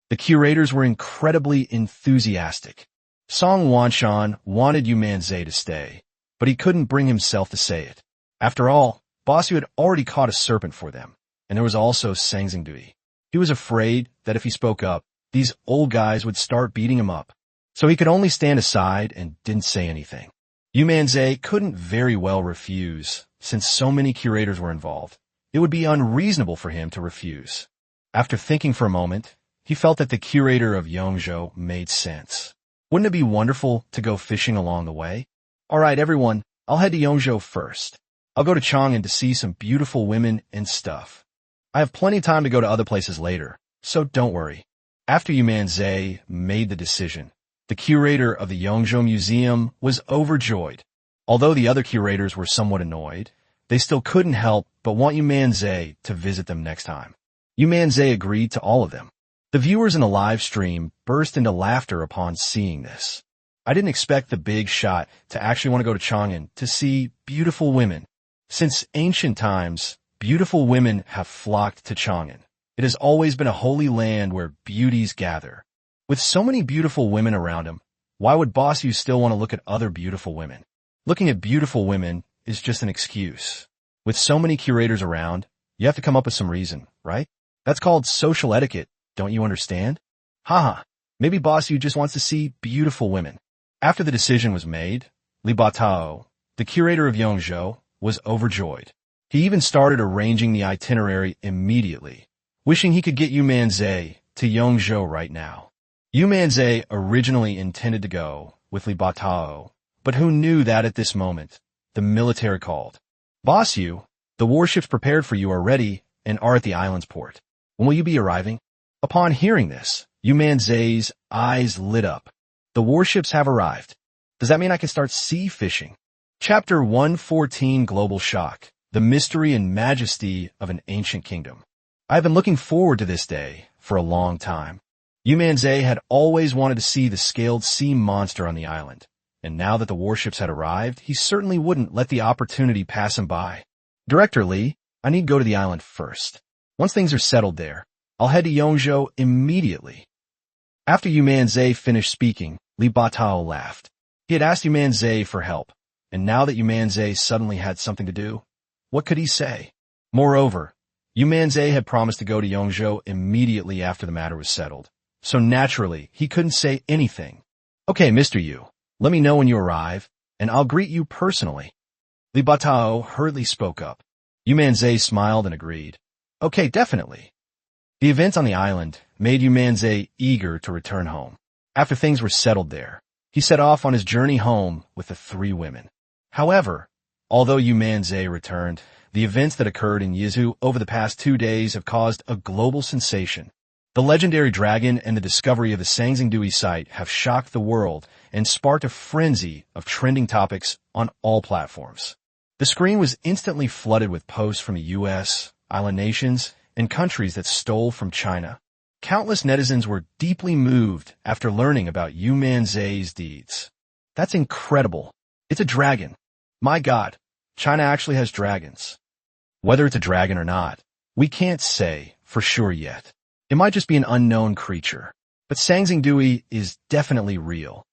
The curators were incredibly enthusiastic. Song Wanshan wanted Yu Manzai to stay, but he couldn't bring himself to say it. After all, boss Yu had already caught a serpent for them, and there was also Sangzingdui. He was afraid that if he spoke up, these old guys would start beating him up. So he could only stand aside and didn't say anything. Yu Manzai couldn't very well refuse, since so many curators were involved. It would be unreasonable for him to refuse. After thinking for a moment, he felt that the curator of Yongzhou made sense. Wouldn't it be wonderful to go fishing along the way? All right, everyone, I'll head to Yongzhou first. I'll go to Chang'an to see some beautiful women and stuff. I have plenty of time to go to other places later, so don't worry. After Yu Manzai made the decision, the curator of the Yongzhou Museum was overjoyed. Although the other curators were somewhat annoyed, they still couldn't help but want Yu Manzai to visit them next time. Yu Manzai agreed to all of them. The viewers in the live stream burst into laughter upon seeing this. I didn't expect the big shot to actually want to go to Chang'an to see beautiful women. Since ancient times, beautiful women have flocked to Chang'an. It has always been a holy land where beauties gather. With so many beautiful women around him, why would Boss Yu still want to look at other beautiful women? Looking at beautiful women is just an excuse. With so many curators around, you have to come up with some reason, right? That's called social etiquette, don't you understand? Haha, maybe Boss Yu just wants to see beautiful women. After the decision was made, Li Batao, the curator of Yongzhou, was overjoyed. He even started arranging the itinerary immediately, wishing he could get Yu Manzai to Yongzhou right now. Yu Manzai originally intended to go with Li Batao, but who knew that at this moment, the military called. Boss Yu, the warships prepared for you are ready and are at the island's port. When will you be arriving? Upon hearing this, Yu Manzai's eyes lit up. The warships have arrived. Does that mean I can start sea fishing? Chapter 114 Global Shock. The Mystery and Majesty of an Ancient Kingdom. I've been looking forward to this day for a long time. Yu Manzai had always wanted to see the scaled sea monster on the island, and now that the warships had arrived, he certainly wouldn't let the opportunity pass him by. Director Li, I need to go to the island first. Once things are settled there, I'll head to Yongzhou immediately. After Yu Manzai finished speaking, Li Batao laughed. He had asked Yu Manzai for help, and now that Yu Manzai suddenly had something to do, what could he say? Moreover, Yu Manzai had promised to go to Yongzhou immediately after the matter was settled, so naturally he couldn't say anything. Okay, Mr. Yu, let me know when you arrive, and I'll greet you personally. Li Batao hurriedly spoke up. Yu Manzai smiled and agreed. Okay, definitely. The events on the island made Yu Manzai eager to return home. After things were settled there, he set off on his journey home with the 3 women. However, although Yu Manzai returned, the events that occurred in Yizhu over the past 2 days have caused a global sensation. The legendary dragon and the discovery of the Sanxingdui site have shocked the world and sparked a frenzy of trending topics on all platforms. The screen was instantly flooded with posts from the US, island nations, and countries that stole from China. Countless netizens were deeply moved after learning about Yu Manzai's deeds. That's incredible. It's a dragon. My God, China actually has dragons. Whether it's a dragon or not, we can't say for sure yet. It might just be an unknown creature. But Sanxingdui is definitely real.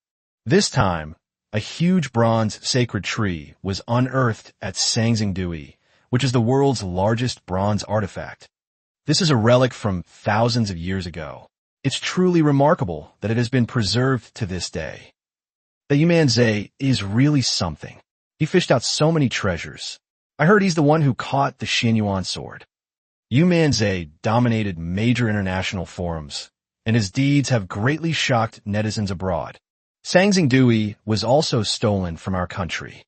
This time, a huge bronze sacred tree was unearthed at Sanxingdui, which is the world's largest bronze artifact. This is a relic from thousands of years ago. It's truly remarkable that it has been preserved to this day. The Yu Manzai is really something. He fished out so many treasures. I heard he's the one who caught the Xianyuan sword. Yu Manzai dominated major international forums, and his deeds have greatly shocked netizens abroad. Sanxingdui was also stolen from our country.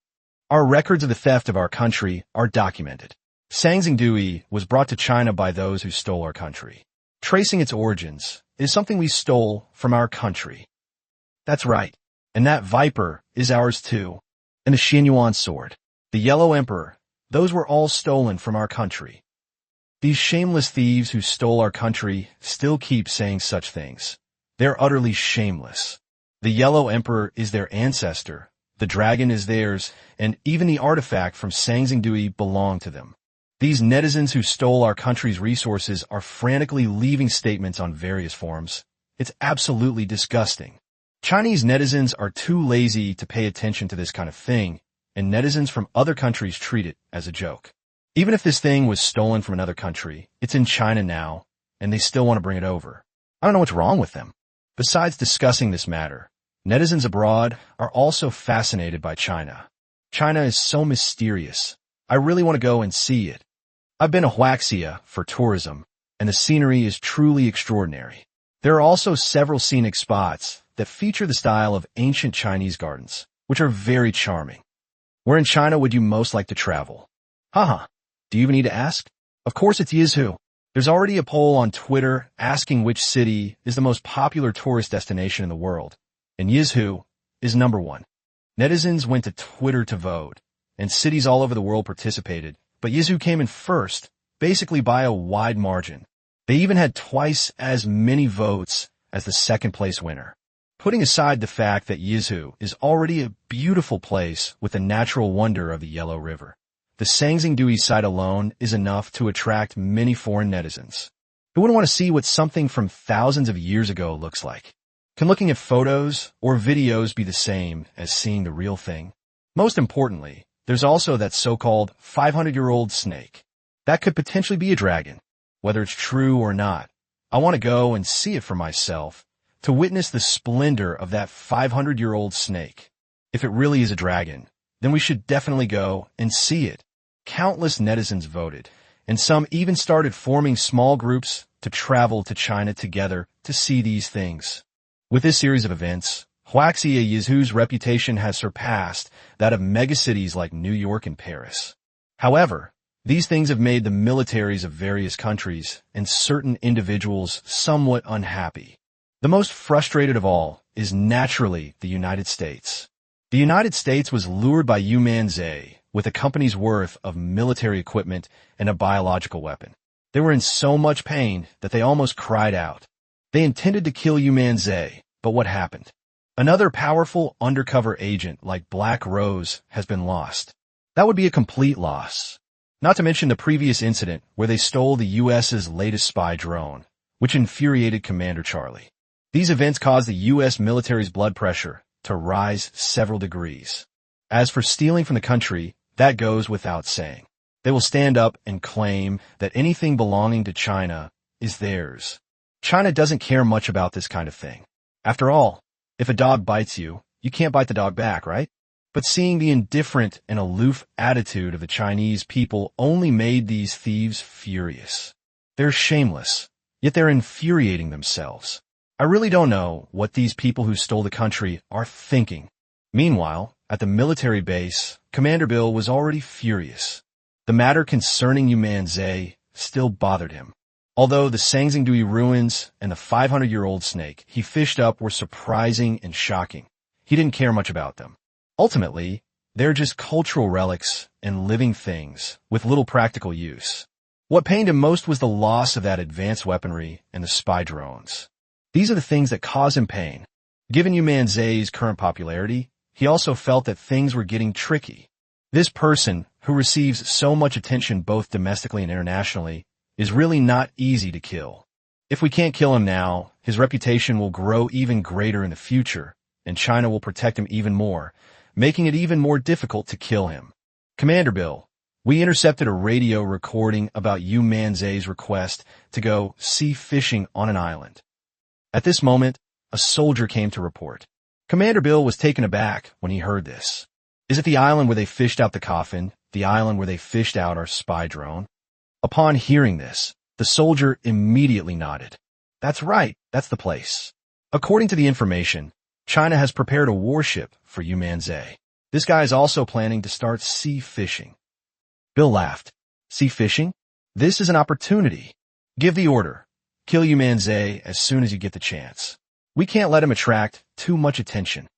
Our records of the theft of our country are documented. Sanxingdui was brought to China by those who stole our country. Tracing its origins is something we stole from our country. That's right, and that viper is ours too. And the Xianyuan sword, the Yellow Emperor, those were all stolen from our country. These shameless thieves who stole our country still keep saying such things. They're utterly shameless. The Yellow Emperor is their ancestor, the dragon is theirs, and even the artifact from Sanxingdui belonged to them. These netizens who stole our country's resources are frantically leaving statements on various forums. It's absolutely disgusting. Chinese netizens are too lazy to pay attention to this kind of thing, and netizens from other countries treat it as a joke. Even if this thing was stolen from another country, it's in China now, and they still want to bring it over. I don't know what's wrong with them. Besides discussing this matter, netizens abroad are also fascinated by China. China is so mysterious. I really want to go and see it. I've been to Huaxia for tourism, and the scenery is truly extraordinary. There are also several scenic spots that feature the style of ancient Chinese gardens, which are very charming. Where in China would you most like to travel? Haha, do you even need to ask? Of course it's Yizhu. There's already a poll on Twitter asking which city is the most popular tourist destination in the world, and Yizhu is number 1. Netizens went to Twitter to vote, and cities all over the world participated, but Yizhu came in first, basically by a wide margin. They even had twice as many votes as the second-place winner. Putting aside the fact that Yizhu is already a beautiful place with the natural wonder of the Yellow River, the Sanxingdui site alone is enough to attract many foreign netizens. Who wouldn't want to see what something from thousands of years ago looks like? Can looking at photos or videos be the same as seeing the real thing? Most importantly, there's also that so-called 500-year-old snake. That could potentially be a dragon. Whether it's true or not, I want to go and see it for myself, to witness the splendor of that 500-year-old snake. If it really is a dragon, then we should definitely go and see it. Countless netizens voted, and some even started forming small groups to travel to China together to see these things. With this series of events, Huaxia Yizhu's reputation has surpassed that of megacities like New York and Paris. However, these things have made the militaries of various countries and certain individuals somewhat unhappy. The most frustrated of all is naturally the United States. The United States was lured by Yu Manzai with a company's worth of military equipment and a biological weapon. They were in so much pain that they almost cried out. They intended to kill Yu Manzai, but what happened? Another powerful undercover agent like Black Rose has been lost. That would be a complete loss. Not to mention the previous incident where they stole the U.S.'s latest spy drone, which infuriated Commander Charlie. These events caused the U.S. military's blood pressure to rise several degrees. As for stealing from the country, that goes without saying. They will stand up and claim that anything belonging to China is theirs. China doesn't care much about this kind of thing. After all, if a dog bites you, you can't bite the dog back, right? But seeing the indifferent and aloof attitude of the Chinese people only made these thieves furious. They're shameless, yet they're infuriating themselves. I really don't know what these people who stole the country are thinking. Meanwhile, at the military base, Commander Bill was already furious. The matter concerning Yu Manzai still bothered him. Although the Sangzingdui ruins and the 500-year-old snake he fished up were surprising and shocking, he didn't care much about them. Ultimately, they're just cultural relics and living things with little practical use. What pained him most was the loss of that advanced weaponry and the spy drones. These are the things that cause him pain. Given Yu Manzai's current popularity, he also felt that things were getting tricky. This person, who receives so much attention both domestically and internationally, is really not easy to kill. If we can't kill him now, his reputation will grow even greater in the future, and China will protect him even more, making it even more difficult to kill him. Commander Bill, we intercepted a radio recording about Yu Manzai's request to go sea fishing on an island. At this moment, a soldier came to report. Commander Bill was taken aback when he heard this. Is it the island where they fished out the coffin, the island where they fished out our spy drone? Upon hearing this, the soldier immediately nodded. That's right, that's the place. According to the information, China has prepared a warship for Yu Manzai. This guy is also planning to start sea fishing. Bill laughed. Sea fishing? This is an opportunity. Give the order. Kill Yu Manzai as soon as you get the chance. We can't let him attract too much attention.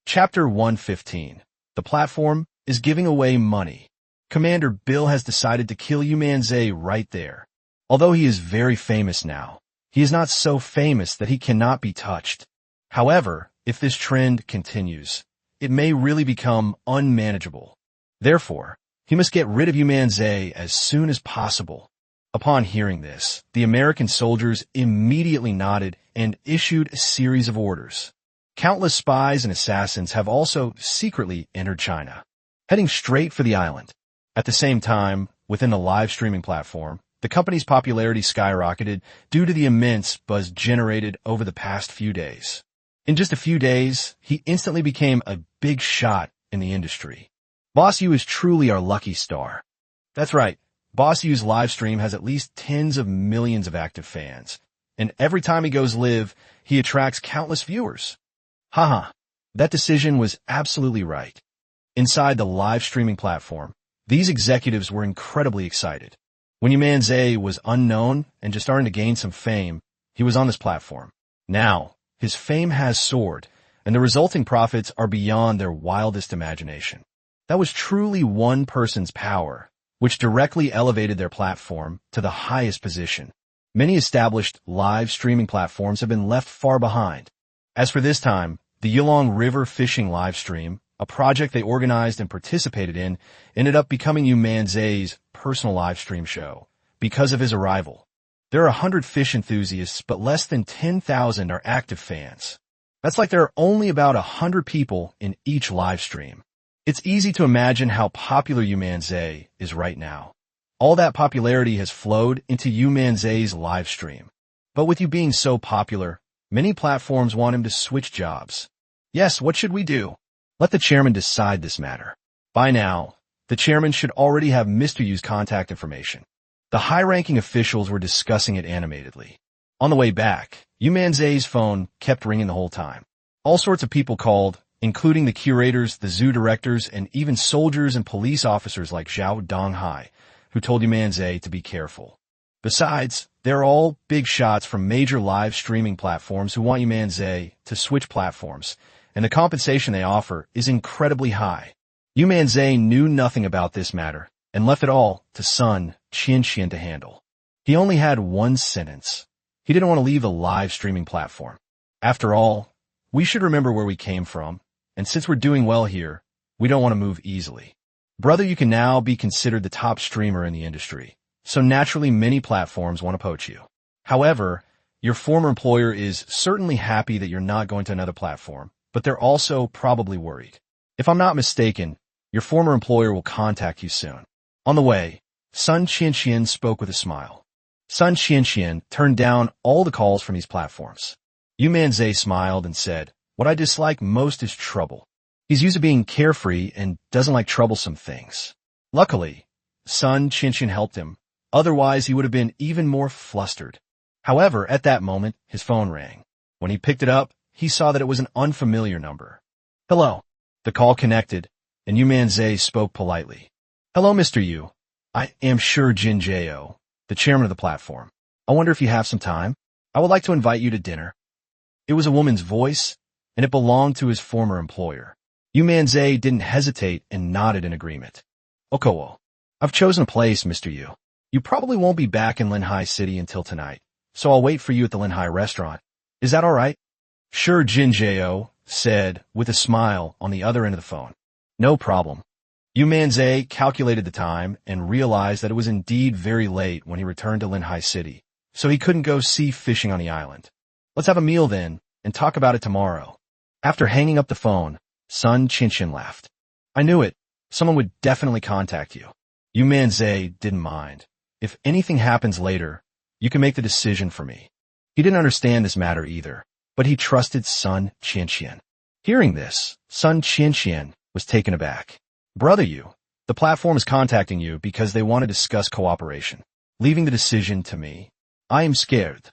Chapter 115. The platform is giving away money. Commander Bill has decided to kill Yu Manzai right there. Although he is very famous now, he is not so famous that he cannot be touched. However, if this trend continues, it may really become unmanageable. Therefore, he must get rid of Yu Manzai as soon as possible. Upon hearing this, the American soldiers immediately nodded and issued a series of orders. Countless spies and assassins have also secretly entered China, heading straight for the island. At the same time, within the live streaming platform, the company's popularity skyrocketed due to the immense buzz generated over the past few days. In just a few days, he instantly became a big shot in the industry. Boss Yu is truly our lucky star. That's right, Boss Yu's live stream has at least tens of millions of active fans, and every time he goes live, he attracts countless viewers. Haha, that decision was absolutely right. Inside the live streaming platform, these executives were incredibly excited. When Yu Manzai was unknown and just starting to gain some fame, he was on this platform. Now, his fame has soared, and the resulting profits are beyond their wildest imagination. That was truly one person's power, which directly elevated their platform to the highest position. Many established live streaming platforms have been left far behind. As for this time, the Yulong River fishing live stream, a project they organized and participated in, ended up becoming Yu Manzai's personal live stream show because of his arrival. There are 100 fish enthusiasts, but less than 10,000 are active fans. That's like there are only about 100 people in each live stream. It's easy to imagine how popular Yu Manzai is right now. All that popularity has flowed into Yu Manzai's live stream. But with you being so popular, many platforms want him to switch jobs. Yes, what should we do? Let the chairman decide this matter. By now, the chairman should already have Mr. Yu's contact information. The high-ranking officials were discussing it animatedly. On the way back, Yu Manzai's phone kept ringing the whole time. All sorts of people called, including the curators, the zoo directors, and even soldiers and police officers like Zhao Donghai, who told Yu Manzai to be careful. Besides, they're all big shots from major live streaming platforms who want Yu Manzai to switch platforms, and the compensation they offer is incredibly high. Yu Manzai knew nothing about this matter and left it all to son Qianqian to handle. He only had one sentence. He didn't want to leave the live streaming platform. After all, we should remember where we came from, and since we're doing well here, we don't want to move easily. Brother, you can now be considered the top streamer in the industry, so naturally many platforms want to poach you. However, your former employer is certainly happy that you're not going to another platform, but they're also probably worried. If I'm not mistaken, your former employer will contact you soon. On the way, Sun Qianqian spoke with a smile. Sun Qianqian turned down all the calls from these platforms. Yu Manzai smiled and said, "What I dislike most is trouble. He's used to being carefree and doesn't like troublesome things." Luckily, Sun Qianqian helped him. Otherwise, he would have been even more flustered. However, at that moment, his phone rang. When he picked it up, he saw that it was an unfamiliar number. "Hello." The call connected, and Yu Manzai spoke politely. "Hello, Mr. Yu. I am sure Jin Jao, the chairman of the platform. I wonder if you have some time. I would like to invite you to dinner." It was a woman's voice, and it belonged to his former employer. Yu Manzai didn't hesitate and nodded in agreement. "Okowo, I've chosen a place, Mr. Yu. You probably won't be back in Linhai City until tonight, so I'll wait for you at the Linhai restaurant. Is that all right?" "Sure," Jin Jao said, with a smile on the other end of the phone. "No problem." Yu Manzai calculated the time and realized that it was indeed very late when he returned to Linhai City, so he couldn't go sea fishing on the island. "Let's have a meal then, and talk about it tomorrow." After hanging up the phone, Sun Qianqian laughed. "I knew it. Someone would definitely contact you." Yu Manzai didn't mind. "If anything happens later, you can make the decision for me." He didn't understand this matter either, but he trusted Sun Qianqian. Hearing this, Sun Qianqian was taken aback. "Brother Yu, the platform is contacting you because they want to discuss cooperation, leaving the decision to me. I am scared."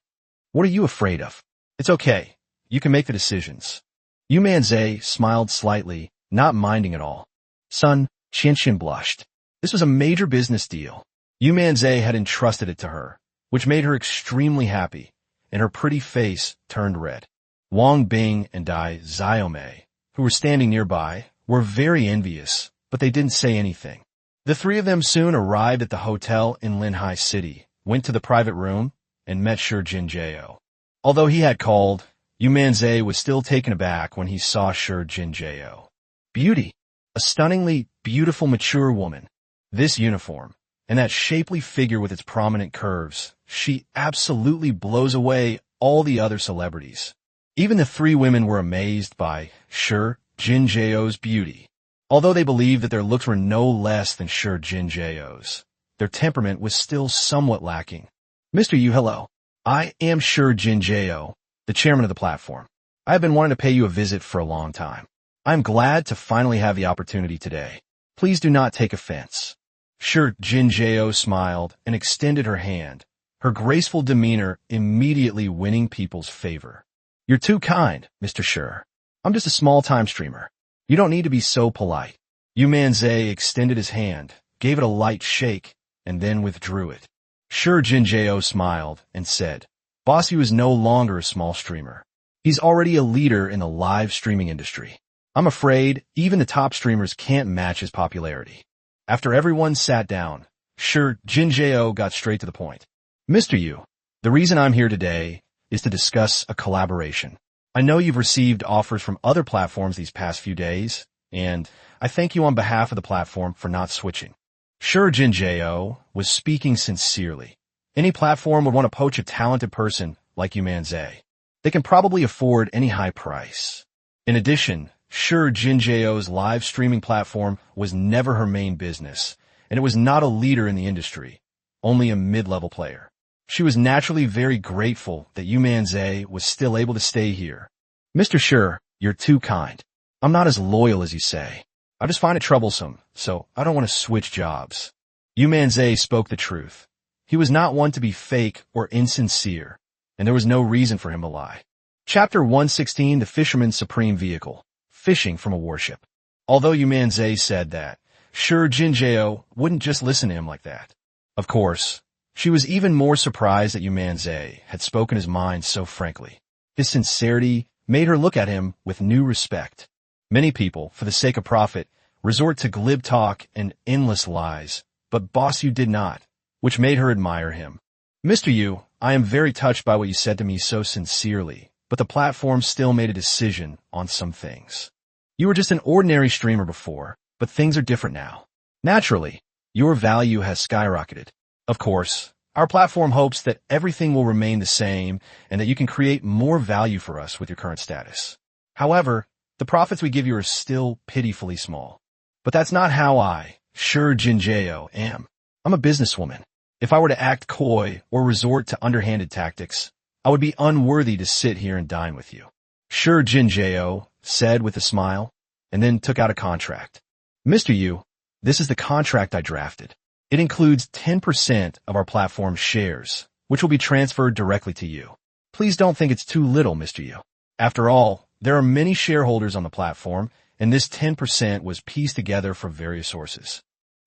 "What are you afraid of?" "It's okay. You can make the decisions." Yu Manzai smiled slightly, not minding at all. Sun Qianqian blushed. This was a major business deal. Yu Manzai had entrusted it to her, which made her extremely happy, and her pretty face turned red. Wang Bing and Dai Xiaomei, who were standing nearby, were very envious, but they didn't say anything. The three of them soon arrived at the hotel in Linhai City, went to the private room, and met Shi Jinjiao. Although he had called, Yu Manzai was still taken aback when he saw Shi Jinjiao. Beauty. A stunningly beautiful mature woman. This uniform, and that shapely figure with its prominent curves, she absolutely blows away all the other celebrities. Even the three women were amazed by Shi Jinjiao's beauty. Although they believed that their looks were no less than Shi Jinjiao's, their temperament was still somewhat lacking. "Mr. Yu, hello. I am Shi Jinjiao, the chairman of the platform. I have been wanting to pay you a visit for a long time. I am glad to finally have the opportunity today. Please do not take offense." Shi Jinjiao smiled and extended her hand, her graceful demeanor immediately winning people's favor. "You're too kind, Mr. Shi. I'm just a small-time streamer. You don't need to be so polite." Yu Manzai extended his hand, gave it a light shake, and then withdrew it. Shi Jinjiao smiled and said, "Boss Yu is no longer a small streamer. He's already a leader in the live streaming industry. I'm afraid even the top streamers can't match his popularity." After everyone sat down, Shi Jinjiao got straight to the point. "Mr. Yu, the reason I'm here today is to discuss a collaboration. I know you've received offers from other platforms these past few days, and I thank you on behalf of the platform for not switching." Shi Jinjiao was speaking sincerely. Any platform would want to poach a talented person like Yu Manzai. They can probably afford any high price. In addition, Sure Jinjao's live streaming platform was never her main business, and it was not a leader in the industry, only a mid-level player. She was naturally very grateful that Yu Manzai was still able to stay here. Mr. Sure, you're too kind. I'm not as loyal as you say. I just find it troublesome, so I don't want to switch jobs. Yu Manzai spoke the truth. He was not one to be fake or insincere, and there was no reason for him to lie. Chapter 116, The Fisherman's Supreme Vehicle. Fishing from a warship. Although Yu Manzai said that, Sure Jinjao wouldn't just listen to him like that. Of course, she was even more surprised that Yu Manzai had spoken his mind so frankly. His sincerity made her look at him with new respect. Many people, for the sake of profit, resort to glib talk and endless lies, but Boss Yu did not, which made her admire him. Mr. Yu, I am very touched by what you said to me so sincerely, but the platform still made a decision on some things. You were just an ordinary streamer before, but things are different now. Naturally, your value has skyrocketed. Of course, our platform hopes that everything will remain the same and that you can create more value for us with your current status. However, the profits we give you are still pitifully small. But that's not how I, Sure Jinjao, am. I'm a businesswoman. If I were to act coy or resort to underhanded tactics, I would be unworthy to sit here and dine with you. Sure Jinjao said with a smile, and then took out a contract. Mr. Yu, this is the contract I drafted. It includes 10% of our platform's shares, which will be transferred directly to you. Please don't think it's too little, Mr. Yu. After all, there are many shareholders on the platform, and this 10% was pieced together from various sources.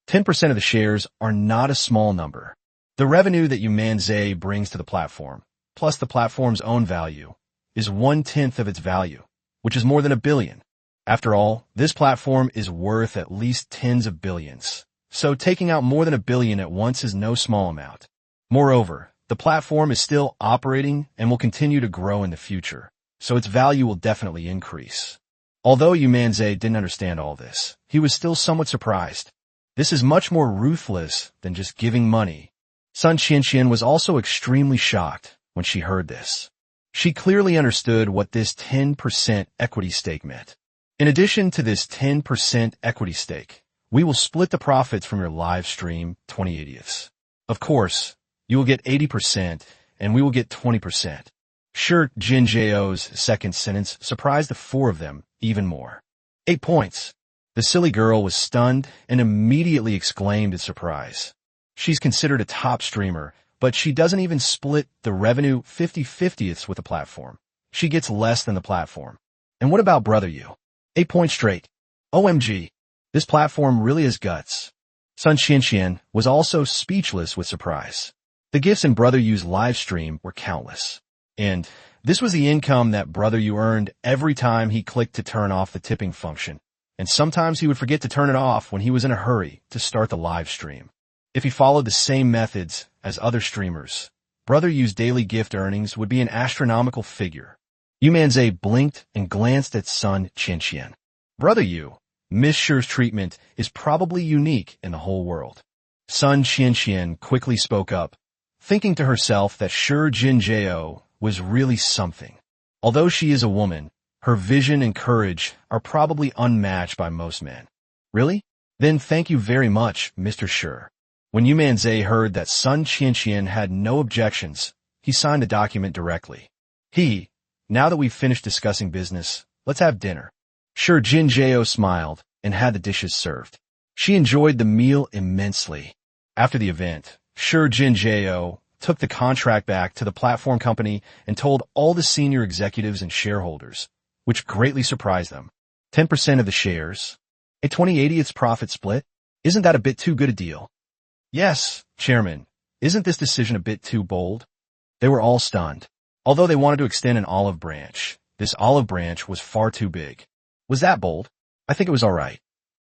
10% of the shares are not a small number. The revenue that Yu Manzai brings to the platform, plus the platform's own value, is 1/10 of its value, which is more than $1 billion. After all, this platform is worth at least tens of billions, so taking out more than $1 billion at once is no small amount. Moreover, the platform is still operating and will continue to grow in the future, so its value will definitely increase. Although Yu Manzai didn't understand all this, he was still somewhat surprised. This is much more ruthless than just giving money. Sun Qianqian was also extremely shocked when she heard this. She clearly understood what this 10% equity stake meant. In addition to this 10% equity stake, we will split the profits from your live stream 20/80ths. Of course, you will get 80% and we will get 20%. Sure Jinjao's second sentence surprised the four of them even more. 8 points. The silly girl was stunned and immediately exclaimed in surprise. She's considered a top streamer, but she doesn't even split the revenue 50/50ths with the platform. She gets less than the platform. And what about Brother Yu? 8 points straight. OMG. This platform really has guts. Sun Qianqian was also speechless with surprise. The gifts in Brother Yu's live stream were countless. And this was the income that Brother Yu earned every time he clicked to turn off the tipping function. And sometimes he would forget to turn it off when he was in a hurry to start the live stream. If he followed the same methods as other streamers, Brother Yu's daily gift earnings would be an astronomical figure. Yu Manzai blinked and glanced at Sun Qianqian. Brother Yu, Miss Shure's treatment is probably unique in the whole world. Sun Qianqian quickly spoke up, thinking to herself that Sure Jinjao was really something. Although she is a woman, her vision and courage are probably unmatched by most men. Really? Then thank you very much, Mr. Sure. When Yu Manzai heard that Sun Qianqian had no objections, he signed the document directly. Now that we've finished discussing business, let's have dinner. Sure Jinjao smiled and had the dishes served. She enjoyed the meal immensely. After the event, Sure Jinjao took the contract back to the platform company and told all the senior executives and shareholders, which greatly surprised them. 10% of the shares? A 20/80ths profit split? Isn't that a bit too good a deal? Yes, Chairman. Isn't this decision a bit too bold? They were all stunned. Although they wanted to extend an olive branch, this olive branch was far too big. Was that bold? I think it was all right.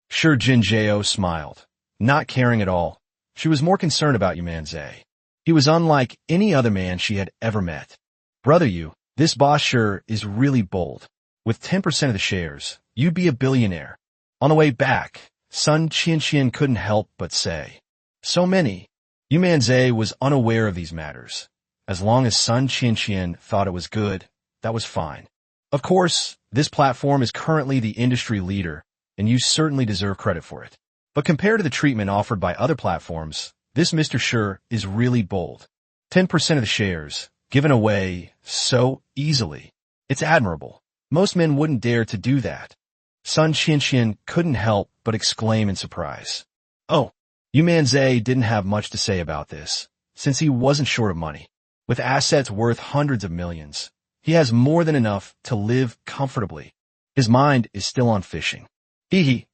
Sure Jinjao smiled, not caring at all. She was more concerned about Yu Manzai. He was unlike any other man she had ever met. Brother Yu, this boss sure is really bold. With 10% of the shares, you'd be a billionaire. On the way back, Sun Qianqian couldn't help but say. So many. Yu Manzai was unaware of these matters. As long as Sun Qianqian thought it was good, that was fine. Of course, this platform is currently the industry leader, and you certainly deserve credit for it. But compared to the treatment offered by other platforms, this Mr. Sure is really bold. 10% of the shares, given away so easily. It's admirable. Most men wouldn't dare to do that. Sun Qianqian couldn't help but exclaim in surprise. Oh, Yu Manzai didn't have much to say about this, since he wasn't short of money. With assets worth hundreds of millions, he has more than enough to live comfortably. His mind is still on fishing. Even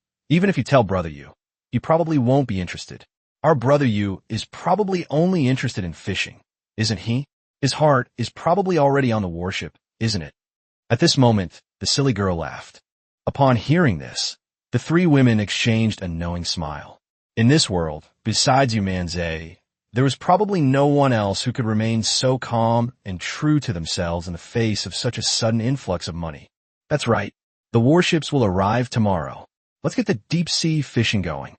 if you tell Brother Yu, you probably won't be interested. Our Brother Yu is probably only interested in fishing, isn't he? His heart is probably already on the warship, isn't it? At this moment, the silly girl laughed. Upon hearing this, the three women exchanged a knowing smile. In this world, besides Yu Manzai, there was probably no one else who could remain so calm and true to themselves in the face of such a sudden influx of money. That's right. The warships will arrive tomorrow. Let's get the deep-sea fishing going.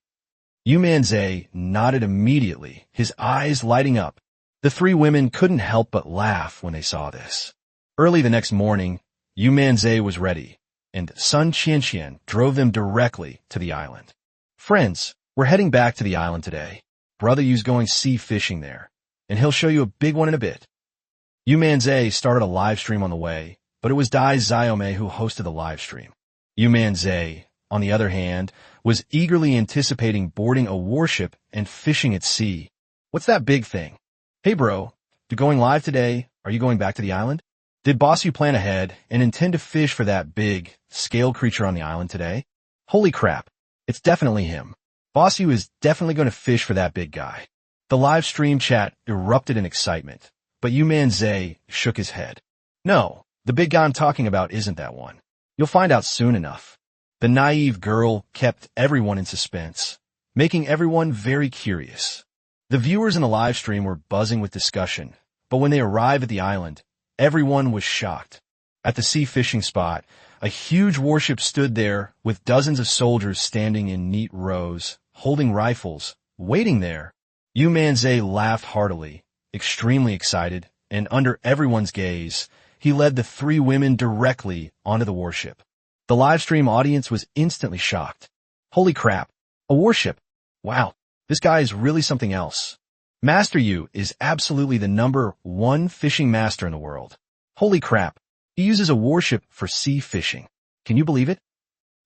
Yu Manzai nodded immediately, his eyes lighting up. The three women couldn't help but laugh when they saw this. Early the next morning, Yu Manzai was ready, and Sun Qianqian drove them directly to the island. Friends, we're heading back to the island today. Brother Yu's going sea fishing there, and he'll show you a big one in a bit. Yu Manzai started a live stream on the way, but it was Dai Xiaomei who hosted the live stream. Yu Manzai, on the other hand, was eagerly anticipating boarding a warship and fishing at sea. What's that big thing? Hey bro, you going live today? Are you going back to the island? Did Boss Yu plan ahead and intend to fish for that big, scale creature on the island today? Holy crap, it's definitely him. Boss Yu is definitely going to fish for that big guy. The live stream chat erupted in excitement, but Yu Manzai shook his head. No, the big guy I'm talking about isn't that one. You'll find out soon enough. The naive girl kept everyone in suspense, making everyone very curious. The viewers in the live stream were buzzing with discussion, but when they arrived at the island, everyone was shocked. At the sea fishing spot, a huge warship stood there with dozens of soldiers standing in neat rows, holding rifles, waiting there. Yu Manzai laughed heartily, extremely excited, and under everyone's gaze, he led the three women directly onto the warship. The livestream audience was instantly shocked. Holy crap, a warship! Wow, this guy is really something else. Master Yu is absolutely the #1 fishing master in the world. Holy crap, he uses a warship for sea fishing. Can you believe it?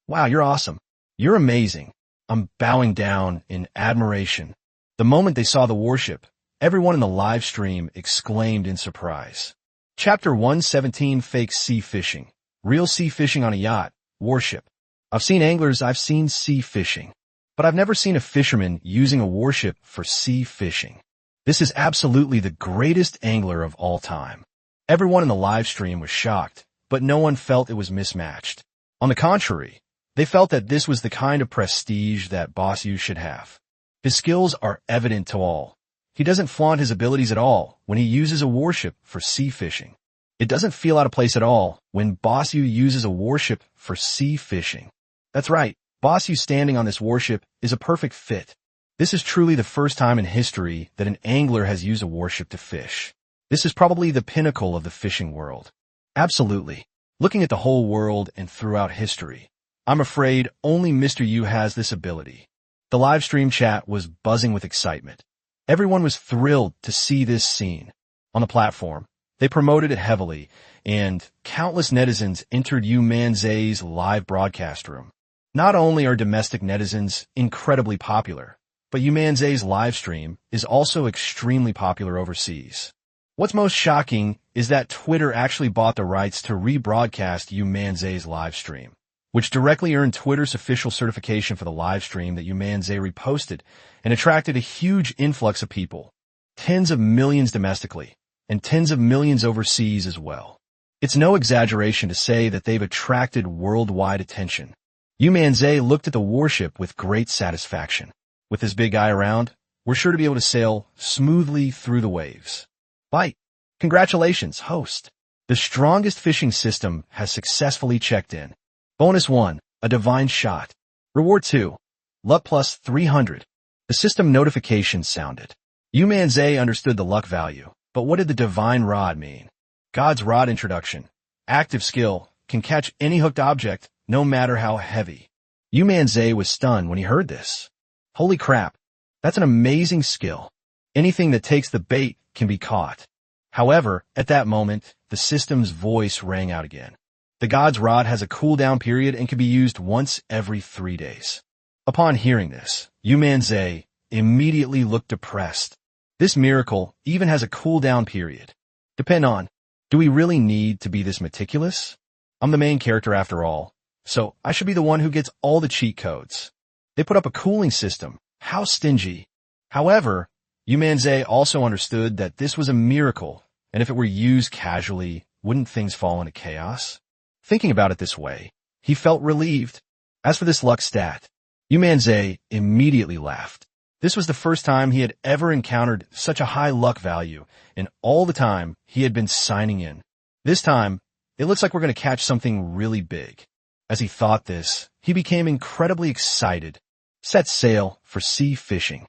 Wow, you're awesome. You're amazing. I'm bowing down in admiration. The moment they saw the warship, everyone in the live stream exclaimed in surprise. Chapter 117 Fake Sea Fishing. Real sea fishing on a yacht, warship. I've seen anglers, I've seen sea fishing. But I've never seen a fisherman using a warship for sea fishing. This is absolutely the greatest angler of all time. Everyone in the live stream was shocked, but no one felt it was mismatched. On the contrary, they felt that this was the kind of prestige that Boss Yu should have. His skills are evident to all. He doesn't flaunt his abilities at all when he uses a warship for sea fishing. It doesn't feel out of place at all when Boss Yu uses a warship for sea fishing. That's right, Boss Yu standing on this warship is a perfect fit. This is truly the first time in history that an angler has used a warship to fish. This is probably the pinnacle of the fishing world. Absolutely. Looking at the whole world and throughout history, I'm afraid only Mr. Yu has this ability. The live stream chat was buzzing with excitement. Everyone was thrilled to see this scene. On the platform, they promoted it heavily, and countless netizens entered Yu Manzai's live broadcast room. Not only are domestic netizens incredibly popular, but Yu Manzai's live stream is also extremely popular overseas. What's most shocking is that Twitter actually bought the rights to rebroadcast Yu Manzai's live stream, which directly earned Twitter's official certification for the live stream that Yu Manzai reposted and attracted a huge influx of people, tens of millions domestically, and tens of millions overseas as well. It's no exaggeration to say that they've attracted worldwide attention. Yu Manzai looked at the warship with great satisfaction. With this big guy around, we're sure to be able to sail smoothly through the waves. Bite. Congratulations, host. The strongest fishing system has successfully checked in. Bonus 1, a divine shot. Reward 2, luck plus 300. The system notification sounded. Yu Manzai understood the luck value, but what did the divine rod mean? God's rod introduction. active skill, can catch any hooked object, no matter how heavy. Yu Manzai was stunned when he heard this. Holy crap, that's an amazing skill. Anything that takes the bait can be caught. However, at that moment, the system's voice rang out again. The god's rod has a cooldown period and can be used once every 3 days. Upon hearing this, Yu Manzai immediately looked depressed. This miracle even has a cooldown period. Depend on, do we really need to be this meticulous? I'm the main character after all, so I should be the one who gets all the cheat codes. They put up a cooling system. How stingy. However, Yu Manzai also understood that this was a miracle, and if it were used casually, wouldn't things fall into chaos? Thinking about it this way, he felt relieved. As for this luck stat, Yu Manzai immediately laughed. This was the first time he had ever encountered such a high luck value in all the time he had been signing in. This time, it looks like we're going to catch something really big. As he thought this, he became incredibly excited. Set sail for sea fishing.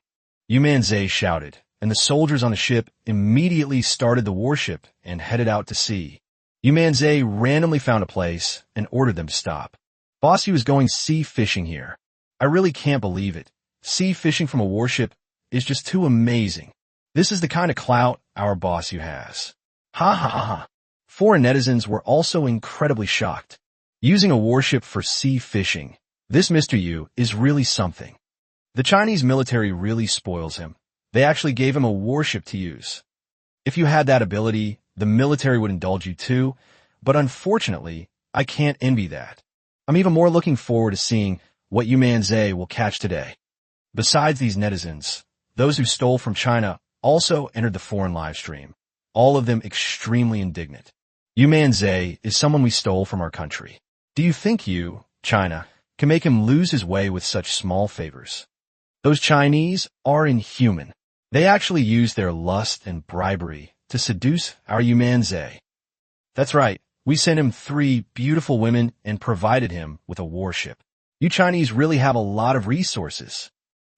Yu Manzai shouted, and the soldiers on the ship immediately started the warship and headed out to sea. Yu Manzai randomly found a place and ordered them to stop. Boss Yu is going sea fishing here. I really can't believe it. Sea fishing from a warship is just too amazing. This is the kind of clout our boss Yu has. Ha ha ha. Foreign netizens were also incredibly shocked. Using a warship for sea fishing, this Mr. Yu is really something. The Chinese military really spoils him. They actually gave him a warship to use. If you had that ability, the military would indulge you too, but unfortunately, I can't envy that. I'm even more looking forward to seeing what Yu Manzai will catch today. Besides these netizens, those who stole from China also entered the foreign live stream, all of them extremely indignant. Yu Manzai is someone we stole from our country. Do you think you, China, can make him lose his way with such small favors? Those Chinese are inhuman. They actually use their lust and bribery to seduce our Yu Manzai. That's right, we sent him 3 beautiful women and provided him with a warship. You Chinese really have a lot of resources.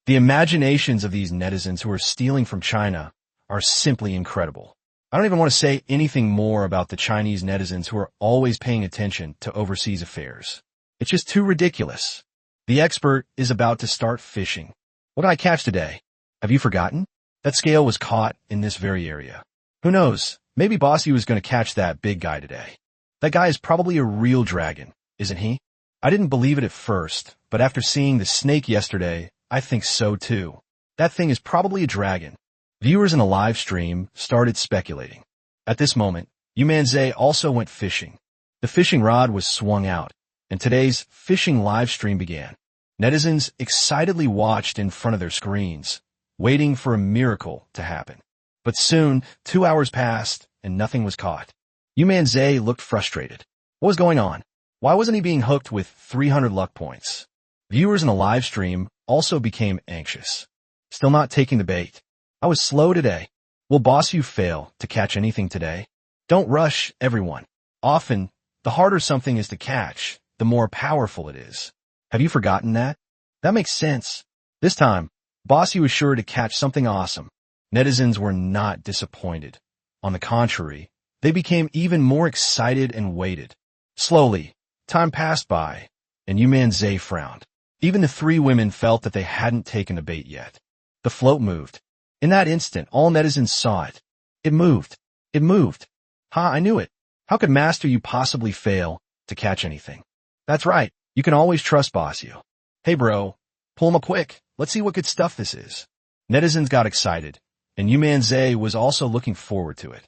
The imaginations of these netizens who are stealing from China are simply incredible. I don't even want to say anything more about the Chinese netizens who are always paying attention to overseas affairs. It's just too ridiculous. The expert is about to start fishing. What did I catch today? Have you forgotten? That scale was caught in this very area. Who knows? Maybe Bossy was going to catch that big guy today. That guy is probably a real dragon, isn't he? I didn't believe it at first, but after seeing the snake yesterday, I think so too. That thing is probably a dragon. Viewers in the live stream started speculating. At this moment, Yu Manzai also went fishing. The fishing rod was swung out, and today's fishing live stream began. Netizens excitedly watched in front of their screens, waiting for a miracle to happen. But soon, 2 hours passed, and nothing was caught. Yu Manzai looked frustrated. What was going on? Why wasn't he being hooked with 300 luck points? Viewers in the live stream also became anxious. Still not taking the bait. I was slow today. Will Boss Yu fail to catch anything today? Don't rush, everyone. Often, the harder something is to catch, the more powerful it is. Have you forgotten that? That makes sense. This time, Boss Yu was sure to catch something awesome. Netizens were not disappointed. On the contrary, they became even more excited and waited. Slowly, time passed by, and Yu Manzai frowned. Even the 3 women felt that they hadn't taken the bait yet. The float moved. In that instant, all netizens saw it. It moved. It moved. Ha, I knew it. How could Master Yu possibly fail to catch anything? That's right. You can always trust Boss Yu. Hey bro, pull him up quick. Let's see what good stuff this is. Netizens got excited, and Yu Manzai was also looking forward to it.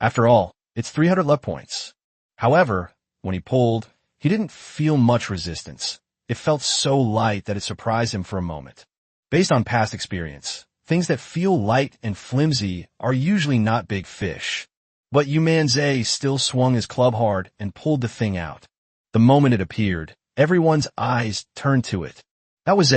After all, it's 300 luck points. However, when he pulled, he didn't feel much resistance. It felt so light that it surprised him for a moment. Based on past experience, things that feel light and flimsy are usually not big fish. But Yu Manzai still swung his club hard and pulled the thing out. The moment it appeared, everyone's eyes turned to it. That was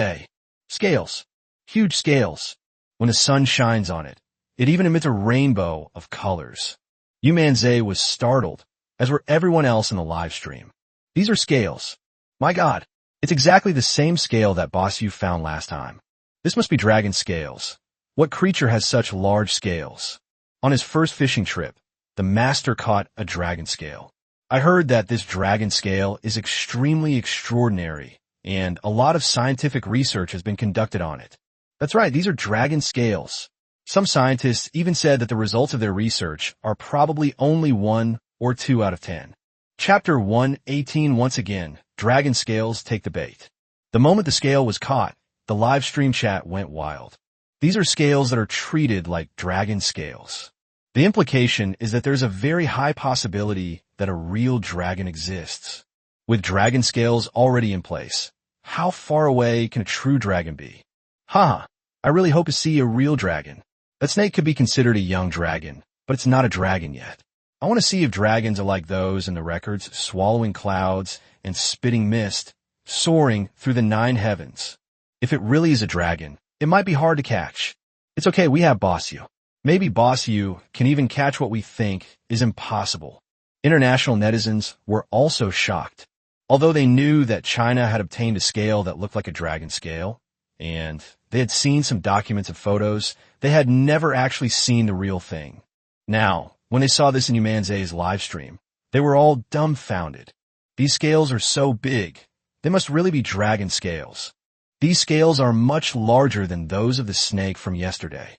scales. Huge scales. When the sun shines on it, it even emits a rainbow of colors. Yu Manzai was startled, as were everyone else in the live stream. These are scales. My God, it's exactly the same scale that Boss Yu found last time. This must be dragon scales. What creature has such large scales? On his first fishing trip, the master caught a dragon scale. I heard that this dragon scale is extremely extraordinary, and a lot of scientific research has been conducted on it. That's right, these are dragon scales. Some scientists even said that the results of their research are probably only 1 or 2 out of 10. Chapter 118 once again, dragon scales take the bait. The moment the scale was caught, the live stream chat went wild. These are scales that are treated like dragon scales. The implication is that there's a very high possibility that a real dragon exists. With dragon scales already in place, how far away can a true dragon be? Haha, I really hope to see a real dragon. That snake could be considered a young dragon, but it's not a dragon yet. I want to see if dragons are like those in the records, swallowing clouds and spitting mist, soaring through the 9 heavens. If it really is a dragon, it might be hard to catch. It's okay, we have Boss Yu. Maybe Boss Yu can even catch what we think is impossible. International netizens were also shocked. Although they knew that China had obtained a scale that looked like a dragon scale, and they had seen some documents and photos, they had never actually seen the real thing. Now, when they saw this in Yu Manzai's live stream, they were all dumbfounded. These scales are so big, they must really be dragon scales. These scales are much larger than those of the snake from yesterday.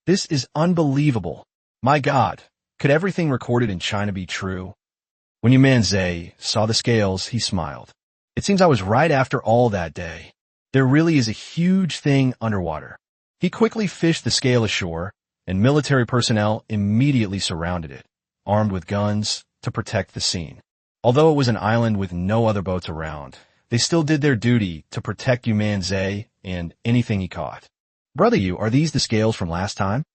This is unbelievable. My God, could everything recorded in China be true? When Yu Manzai saw the scales, he smiled. It seems I was right after all that day. There really is a huge thing underwater. He quickly fished the scale ashore, and military personnel immediately surrounded it, armed with guns to protect the scene. Although it was an island with no other boats around, they still did their duty to protect Yu Manzai and anything he caught. Brother Yu, are these the scales from last time?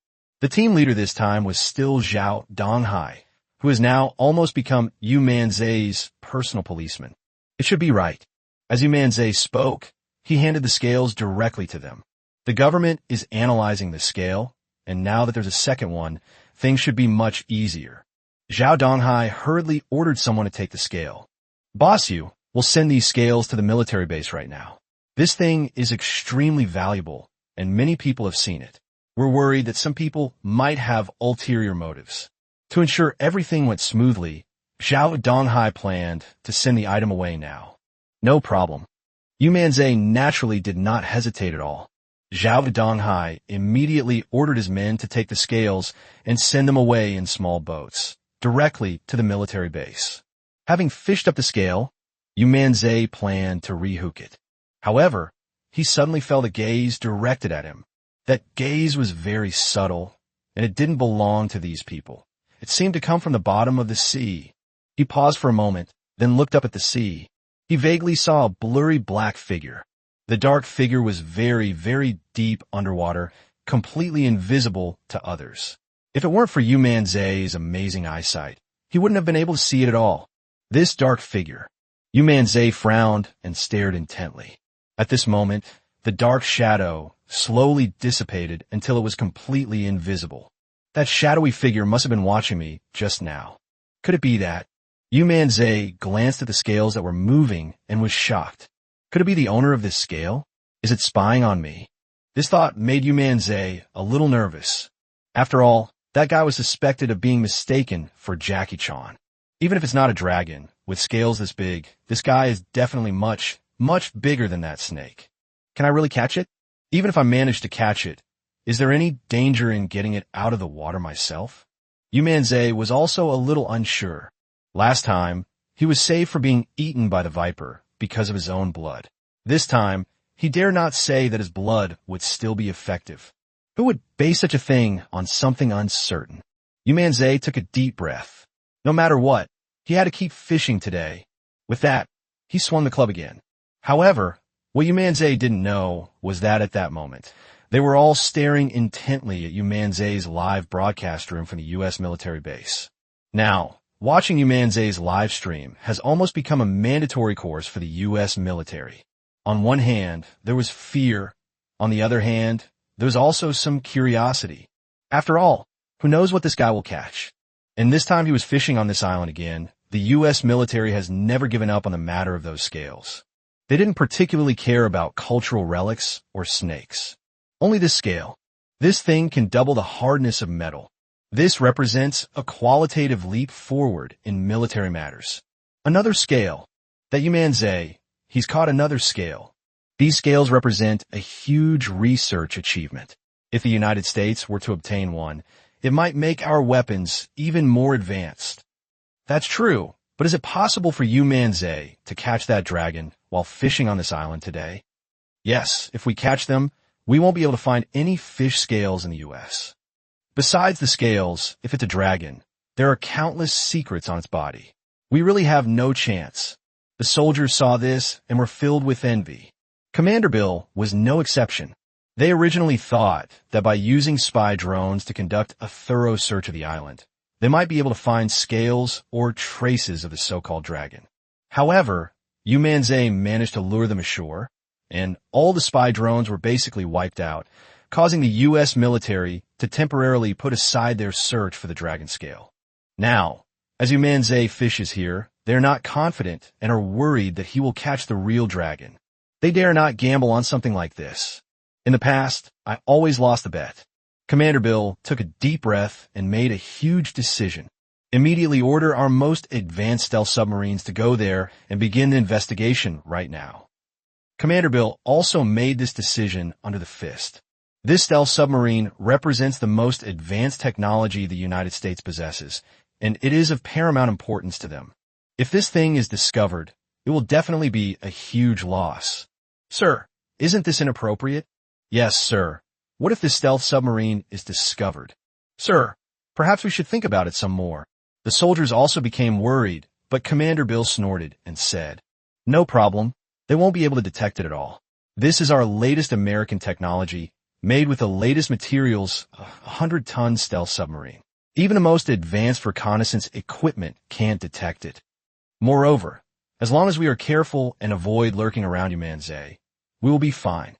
The team leader this time was still Zhao Donghai, who has now almost become Yu Manzai's personal policeman. It should be right. As Yu Manzai spoke, he handed the scales directly to them. The government is analyzing the scale, and now that there's a second one, things should be much easier. Zhao Donghai hurriedly ordered someone to take the scale. Boss Yu will send these scales to the military base right now. This thing is extremely valuable, and many people have seen it. We're worried that some people might have ulterior motives. To ensure everything went smoothly, Zhao Donghai planned to send the item away now. No problem. Yu Manzai naturally did not hesitate at all. Zhao Donghai immediately ordered his men to take the scales and send them away in small boats, directly to the military base. Having fished up the scale, Yu Manzai planned to rehook it. However, he suddenly felt a gaze directed at him. That gaze was very subtle, and it didn't belong to these people. It seemed to come from the bottom of the sea. He paused for a moment, then looked up at the sea. He vaguely saw a blurry black figure. The dark figure was very, very deep underwater, completely invisible to others. If it weren't for Yu Manzai's amazing eyesight, he wouldn't have been able to see it at all. This dark figure. Yu Manzai frowned and stared intently. At this moment, the dark shadow slowly dissipated until it was completely invisible. That shadowy figure must have been watching me just now. Could it be that? Yu Manzai glanced at the scales that were moving and was shocked. Could it be the owner of this scale? Is it spying on me? This thought made Yu Manzai a little nervous. After all, that guy was suspected of being mistaken for Jackie Chan. Even if it's not a dragon, with scales this big, this guy is definitely much, much bigger than that snake. Can I really catch it? Even if I manage to catch it, is there any danger in getting it out of the water myself? Yu Manzai was also a little unsure. Last time, he was saved from being eaten by the viper because of his own blood. This time, he dare not say that his blood would still be effective. Who would base such a thing on something uncertain? Yu Manzai took a deep breath. No matter what, he had to keep fishing today. With that, he swung the club again. However, what Yu Manzai didn't know was that at that moment, they were all staring intently at Yu Manzai's live broadcast room from the U.S. military base. Now, watching Yu Manzai's live stream has almost become a mandatory course for the U.S. military. On one hand, there was fear. On the other hand, there was also some curiosity. After all, who knows what this guy will catch? And this time he was fishing on this island again. The U.S. military has never given up on the matter of those scales. They didn't particularly care about cultural relics or snakes. Only this scale. This thing can double the hardness of metal. This represents a qualitative leap forward in military matters. Another scale. That Yu Manzai, he's caught another scale. These scales represent a huge research achievement. If the United States were to obtain one, it might make our weapons even more advanced. That's true, but is it possible for Yu Manzai to catch that dragon while fishing on this island today? Yes, if we catch them, we won't be able to find any fish scales in the U.S. Besides the scales, if it's a dragon, there are countless secrets on its body. We really have no chance. The soldiers saw this and were filled with envy. Commander Bill was no exception. They originally thought that by using spy drones to conduct a thorough search of the island, they might be able to find scales or traces of the so-called dragon. However, Yu Manzai managed to lure them ashore, and all the spy drones were basically wiped out, causing the U.S. military to temporarily put aside their search for the dragon scale. Now, as Yu Manzai fishes here, they are not confident and are worried that he will catch the real dragon. They dare not gamble on something like this. In the past, I always lost the bet. Commander Bill took a deep breath and made a huge decision. Immediately order our most advanced stealth submarines to go there and begin the investigation right now. Commander Bill also made this decision under the fist. This stealth submarine represents the most advanced technology the United States possesses, and it is of paramount importance to them. If this thing is discovered, it will definitely be a huge loss. Sir, isn't this inappropriate? Yes, sir. What if this stealth submarine is discovered? Sir, perhaps we should think about it some more. The soldiers also became worried, but Commander Bill snorted and said, "No problem. They won't be able to detect it at all. This is our latest American technology, made with the latest materials, a 100-ton stealth submarine. Even the most advanced reconnaissance equipment can't detect it. Moreover, as long as we are careful and avoid lurking around Yu Manzai, we will be fine."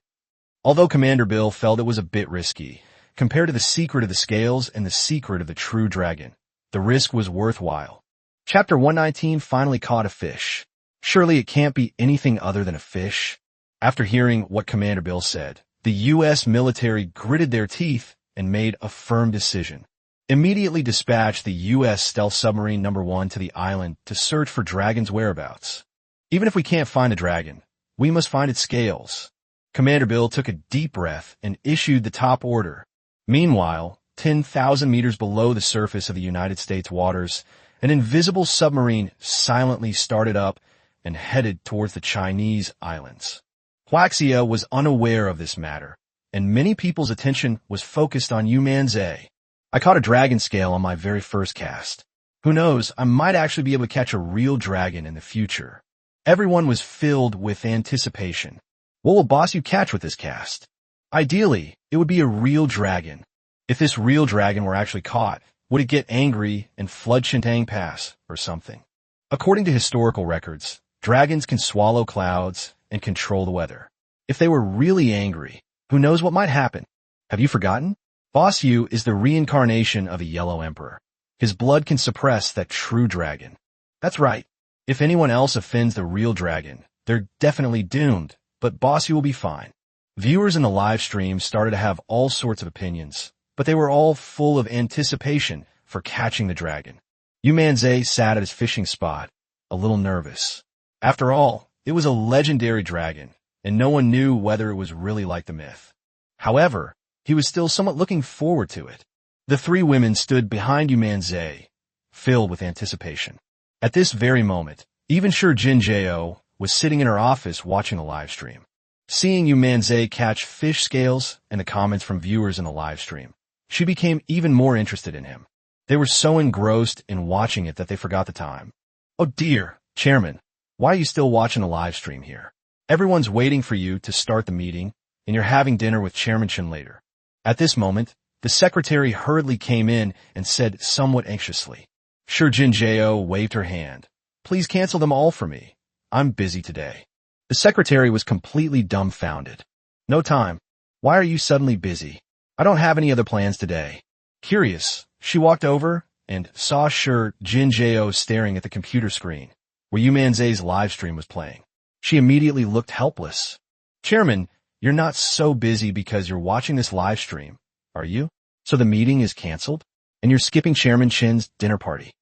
Although Commander Bill felt it was a bit risky, compared to the secret of the scales and the secret of the true dragon, the risk was worthwhile. Chapter 119 finally caught a fish. Surely it can't be anything other than a fish. After hearing what Commander Bill said, the U.S. military gritted their teeth and made a firm decision. Immediately dispatched the U.S. Stealth Submarine No. 1 to the island to search for dragon's whereabouts. Even if we can't find a dragon, we must find its scales. Commander Bill took a deep breath and issued the top order. Meanwhile, 10,000 meters below the surface of the United States waters, an invisible submarine silently started up and headed towards the Chinese islands. Huaxia was unaware of this matter, and many people's attention was focused on Yu Manzai. I caught a dragon scale on my very first cast. Who knows, I might actually be able to catch a real dragon in the future. Everyone was filled with anticipation. What will Boss Yu catch with this cast? Ideally, it would be a real dragon. If this real dragon were actually caught, would it get angry and flood Shintang Pass or something? According to historical records, dragons can swallow clouds and control the weather. If they were really angry, who knows what might happen? Have you forgotten? Boss Yu is the reincarnation of a Yellow Emperor. His blood can suppress that true dragon. That's right. If anyone else offends the real dragon, they're definitely doomed, but Boss Yu will be fine. Viewers in the live stream started to have all sorts of opinions, but they were all full of anticipation for catching the dragon. Yu Manzai sat at his fishing spot, a little nervous. After all, it was a legendary dragon, and no one knew whether it was really like the myth. However, he was still somewhat looking forward to it. The three women stood behind Yu Manzai, filled with anticipation. At this very moment, even Shi Jinjiao was sitting in her office watching the live stream. Seeing Yu Manzai catch fish scales and the comments from viewers in the live stream, she became even more interested in him. They were so engrossed in watching it that they forgot the time. "Oh dear, Chairman, why are you still watching the live stream here? Everyone's waiting for you to start the meeting, and you're having dinner with Chairman Chen later." At this moment, the secretary hurriedly came in and said somewhat anxiously. Shi Jinjiao waved her hand. "Please cancel them all for me. I'm busy today." The secretary was completely dumbfounded. "No time. Why are you suddenly busy? I don't have any other plans today." Curious, she walked over and saw Shi Jinjiao staring at the computer screen, where Yu Manzai's live stream was playing. She immediately looked helpless. "Chairman, you're not so busy because you're watching this live stream, are you? So the meeting is canceled?" and you're skipping Chairman Chin's dinner party.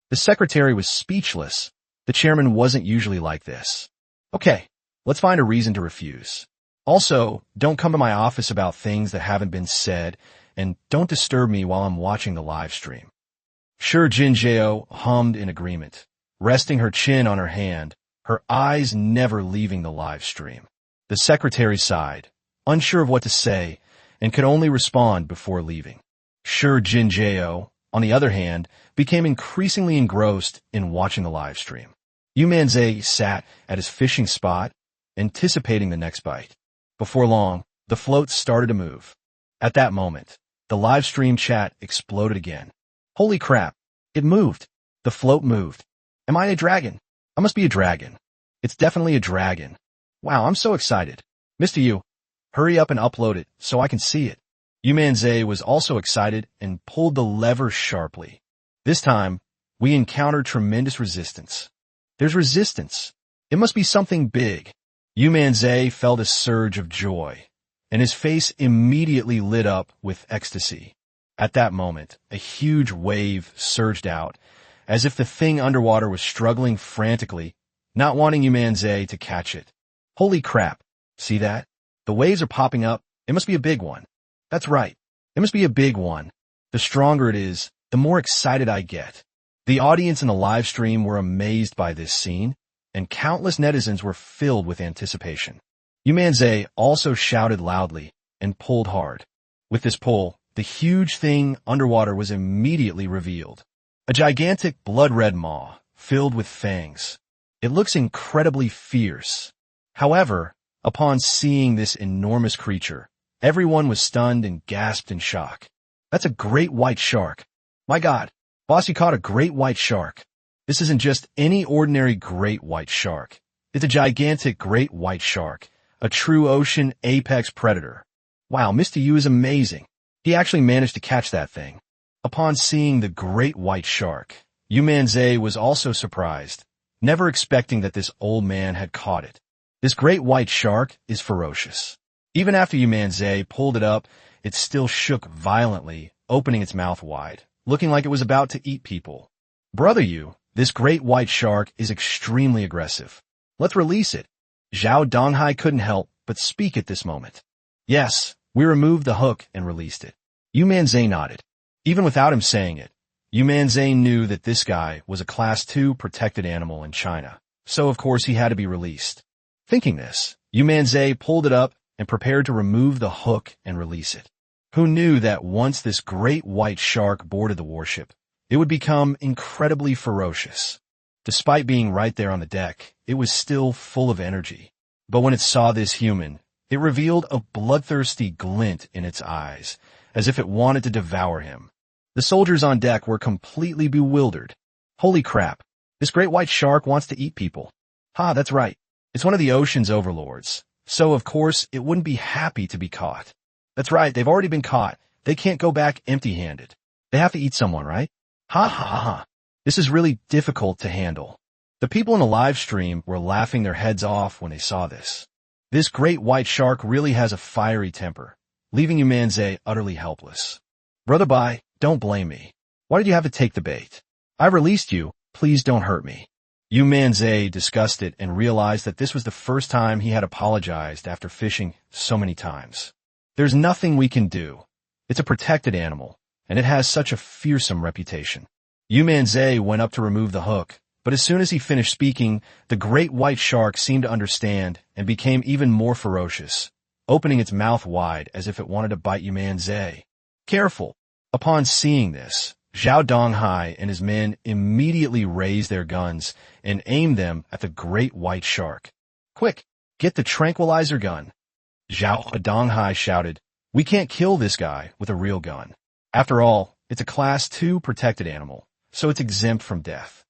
The secretary was speechless. The chairman wasn't usually like this. Okay, let's find a reason to refuse. Also, don't come to my office about things that haven't been said, and don't disturb me while I'm watching the live stream. Sure, Jinjeo hummed in agreement, resting her chin on her hand, her eyes never leaving the live stream. The secretary sighed, unsure of what to say, and could only respond before leaving. Sure, Jinjeo, on the other hand, became increasingly engrossed in watching the live stream. Yu Manzai sat at his fishing spot, anticipating the next bite. Before long, the float started to move. At that moment, the live stream chat exploded again. Holy crap! It moved. The float moved. Am I a dragon? I must be a dragon. It's definitely a dragon. Wow, I'm so excited. Mr. Yu, hurry up and upload it so I can see it. Yu Manzai was also excited and pulled the lever sharply. This time, we encountered tremendous resistance. There's resistance. It must be something big. Yu Manzai felt a surge of joy, and his face immediately lit up with ecstasy. At that moment, a huge wave surged out, as if the thing underwater was struggling frantically, not wanting Yu Manzai to catch it. Holy crap! See that? The waves are popping up. It must be a big one. That's right. It must be a big one. The stronger it is, the more excited I get. The audience in the live stream were amazed by this scene, and countless netizens were filled with anticipation. Yu Manzai also shouted loudly and pulled hard. With this pull, the huge thing underwater was immediately revealed. A gigantic blood-red maw, filled with fangs. It looks incredibly fierce. However, upon seeing this enormous creature, everyone was stunned and gasped in shock. That's a great white shark. My God, boss, you caught a great white shark. This isn't just any ordinary great white shark. It's a gigantic great white shark, a true ocean apex predator. Wow, Mr. Yu is amazing. He actually managed to catch that thing. Upon seeing the great white shark, Yu Manzai was also surprised, never expecting that this old man had caught it. This great white shark is ferocious. Even after Yu Manzai pulled it up, it still shook violently, opening its mouth wide, looking like it was about to eat people. Brother Yu, this great white shark is extremely aggressive. Let's release it. Zhao Donghai couldn't help but speak at this moment. Yes, we removed the hook and released it. Yu Manzai nodded. Even without him saying it, Yu Manzai knew that this guy was a Class 2 protected animal in China, so of course he had to be released. Thinking this, Yu Manzai pulled it up and prepared to remove the hook and release it. Who knew that once this great white shark boarded the warship, it would become incredibly ferocious. Despite being right there on the deck, it was still full of energy. But when it saw this human, it revealed a bloodthirsty glint in its eyes, as if it wanted to devour him. The soldiers on deck were completely bewildered. Holy crap, this great white shark wants to eat people. Ha, that's right. It's one of the ocean's overlords, so of course it wouldn't be happy to be caught. That's right, they've already been caught. They can't go back empty-handed. They have to eat someone, right? Ha ha ha. This is really difficult to handle. The people in the live stream were laughing their heads off when they saw this. This great white shark really has a fiery temper, leaving Yu Manzai utterly helpless. Brother Bai, don't blame me. Why did you have to take the bait? I released you, please don't hurt me. Yu Manzai disgusted and realized that this was the first time he had apologized after fishing so many times. There's nothing we can do. It's a protected animal, and it has such a fearsome reputation. Yu Manzai went up to remove the hook, but as soon as he finished speaking, the great white shark seemed to understand and became even more ferocious, opening its mouth wide as if it wanted to bite Yu Manzai. Careful! Upon seeing this, Zhao Donghai and his men immediately raised their guns and aimed them at the great white shark. Quick, get the tranquilizer gun. Zhao Donghai shouted, we can't kill this guy with a real gun. After all, it's a Class 2 protected animal, so it's exempt from death.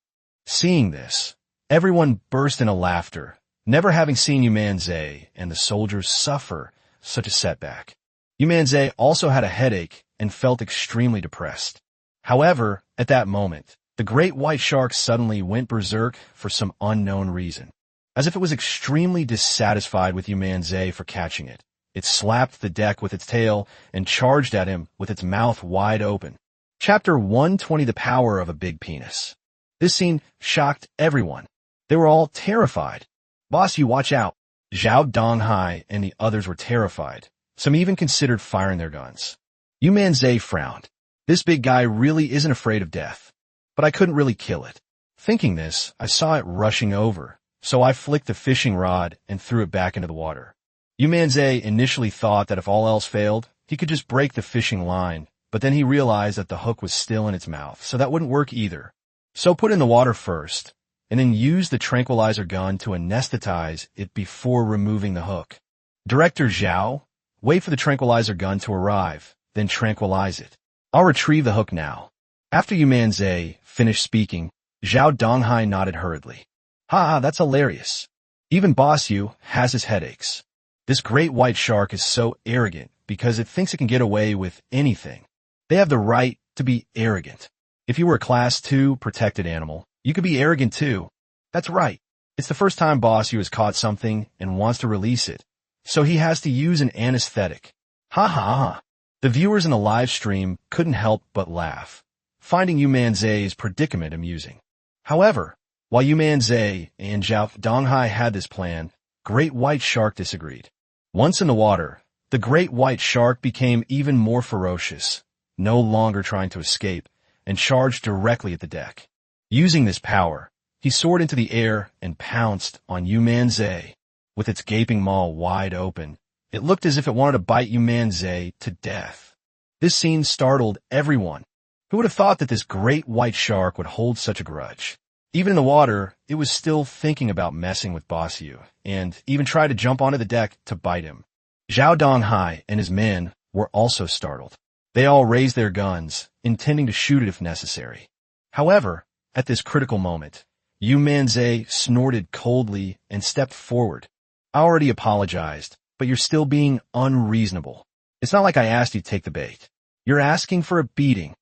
Seeing this, everyone burst into laughter, never having seen Yu Manzai and the soldiers suffer such a setback. Yu Manzai also had a headache and felt extremely depressed. However, at that moment, the great white shark suddenly went berserk for some unknown reason. As if it was extremely dissatisfied with Yu Manzai for catching it, it slapped the deck with its tail and charged at him with its mouth wide open. Chapter 120, The Power of a Big Penis. This scene shocked everyone. They were all terrified. Boss, you watch out. Zhao Donghai and the others were terrified. Some even considered firing their guns. Yu Manzai frowned. This big guy really isn't afraid of death. But I couldn't really kill it. Thinking this, I saw it rushing over, so I flicked the fishing rod and threw it back into the water. Yu Manzai initially thought that if all else failed, he could just break the fishing line, but then he realized that the hook was still in its mouth, so that wouldn't work either. So put in the water first, and then use the tranquilizer gun to anesthetize it before removing the hook. Director Zhao, wait for the tranquilizer gun to arrive, then tranquilize it. I'll retrieve the hook now. After Yu Manzai finished speaking, Zhao Donghai nodded hurriedly. Ha, that's hilarious. Even Boss Yu has his headaches. This great white shark is so arrogant because it thinks it can get away with anything. They have the right to be arrogant. If you were a Class 2 protected animal, you could be arrogant too. That's right. It's the first time Boss Yu has caught something and wants to release it, so he has to use an anesthetic. Ha ha ha. The viewers in the live stream couldn't help but laugh, finding Yu Manzai's predicament amusing. However, while Yu Manzai and Zhao Donghai had this plan, Great White Shark disagreed. Once in the water, the Great White Shark became even more ferocious, no longer trying to escape, and charged directly at the deck. Using this power, he soared into the air and pounced on Yu Manzai. With its gaping maw wide open, it looked as if it wanted to bite Yu Manzai to death. This scene startled everyone. Who would have thought that this great white shark would hold such a grudge? Even in the water, it was still thinking about messing with Boss Yu, and even tried to jump onto the deck to bite him. Zhao Donghai and his men were also startled. They all raised their guns, intending to shoot it if necessary. However, at this critical moment, Yu Manzai snorted coldly and stepped forward. I already apologized, but you're still being unreasonable. It's not like I asked you to take the bait. You're asking for a beating.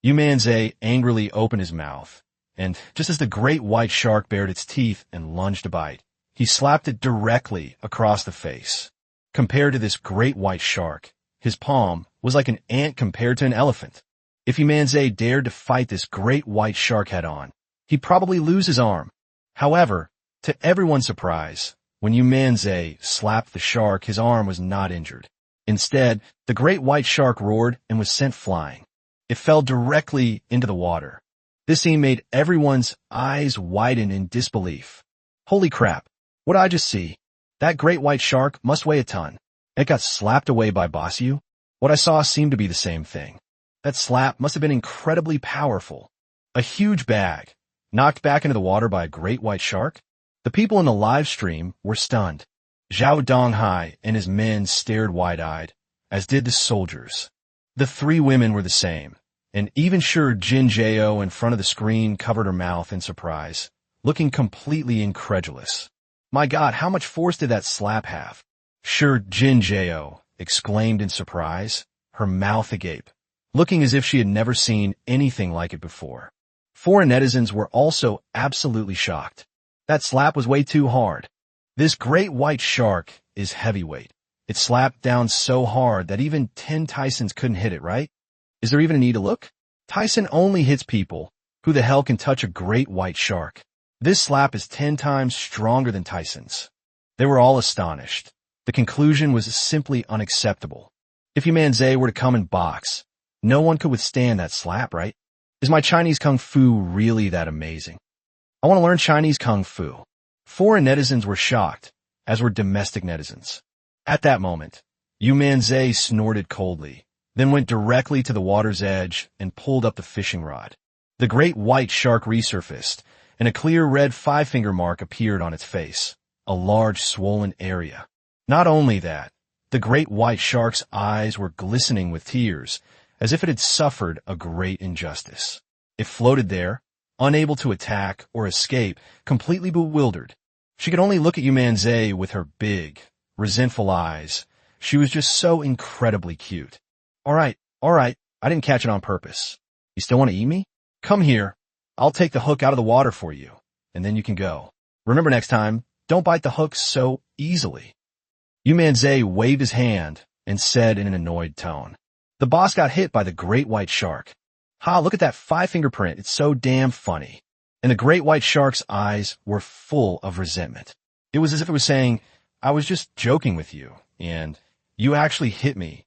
Yu Manzai angrily opened his mouth, and just as the great white shark bared its teeth and lunged to bite, he slapped it directly across the face. Compared to this great white shark, his palm was like an ant compared to an elephant. If Yu Manzai dared to fight this great white shark head-on, he'd probably lose his arm. However, to everyone's surprise, when Yu Manzai slapped the shark, his arm was not injured. Instead, the great white shark roared and was sent flying. It fell directly into the water. This scene made everyone's eyes widen in disbelief. Holy crap, what did I just see? That great white shark must weigh a ton. It got slapped away by Boss Yu. What I saw seemed to be the same thing. That slap must have been incredibly powerful. A huge bag, knocked back into the water by a great white shark? The people in the live stream were stunned. Zhao Donghai and his men stared wide-eyed, as did the soldiers. The three women were the same, and even Sure Jin Jao in front of the screen covered her mouth in surprise, looking completely incredulous. My God, how much force did that slap have? Sure Jin Jao exclaimed in surprise, her mouth agape, looking as if she had never seen anything like it before. Foreign netizens were also absolutely shocked. That slap was way too hard. This great white shark is heavyweight. It slapped down so hard that even 10 Tysons couldn't hit it, right? Is there even a need to look? Tyson only hits people. Who the hell can touch a great white shark? This slap is 10 times stronger than Tyson's. They were all astonished. The conclusion was simply unacceptable. If Yu Manzai were to come and box, no one could withstand that slap, right? Is my Chinese Kung Fu really that amazing? I want to learn Chinese Kung Fu. Foreign netizens were shocked, as were domestic netizens. At that moment, Yu Manzai snorted coldly, then went directly to the water's edge and pulled up the fishing rod. The great white shark resurfaced, and a clear red five-finger mark appeared on its face, a large swollen area. Not only that, the great white shark's eyes were glistening with tears, as if it had suffered a great injustice. It floated there, unable to attack or escape, completely bewildered. She could only look at Yu Manzai with her big, resentful eyes. She was just so incredibly cute. All right, I didn't catch it on purpose. You still want to eat me? Come here. I'll take the hook out of the water for you, and then you can go. Remember next time, don't bite the hook so easily. Yu Manzai waved his hand and said in an annoyed tone, "The boss got hit by the great white shark." Ha, look at that 5-finger print. It's so damn funny. And the great white shark's eyes were full of resentment. It was as if it was saying, I was just joking with you, and you actually hit me.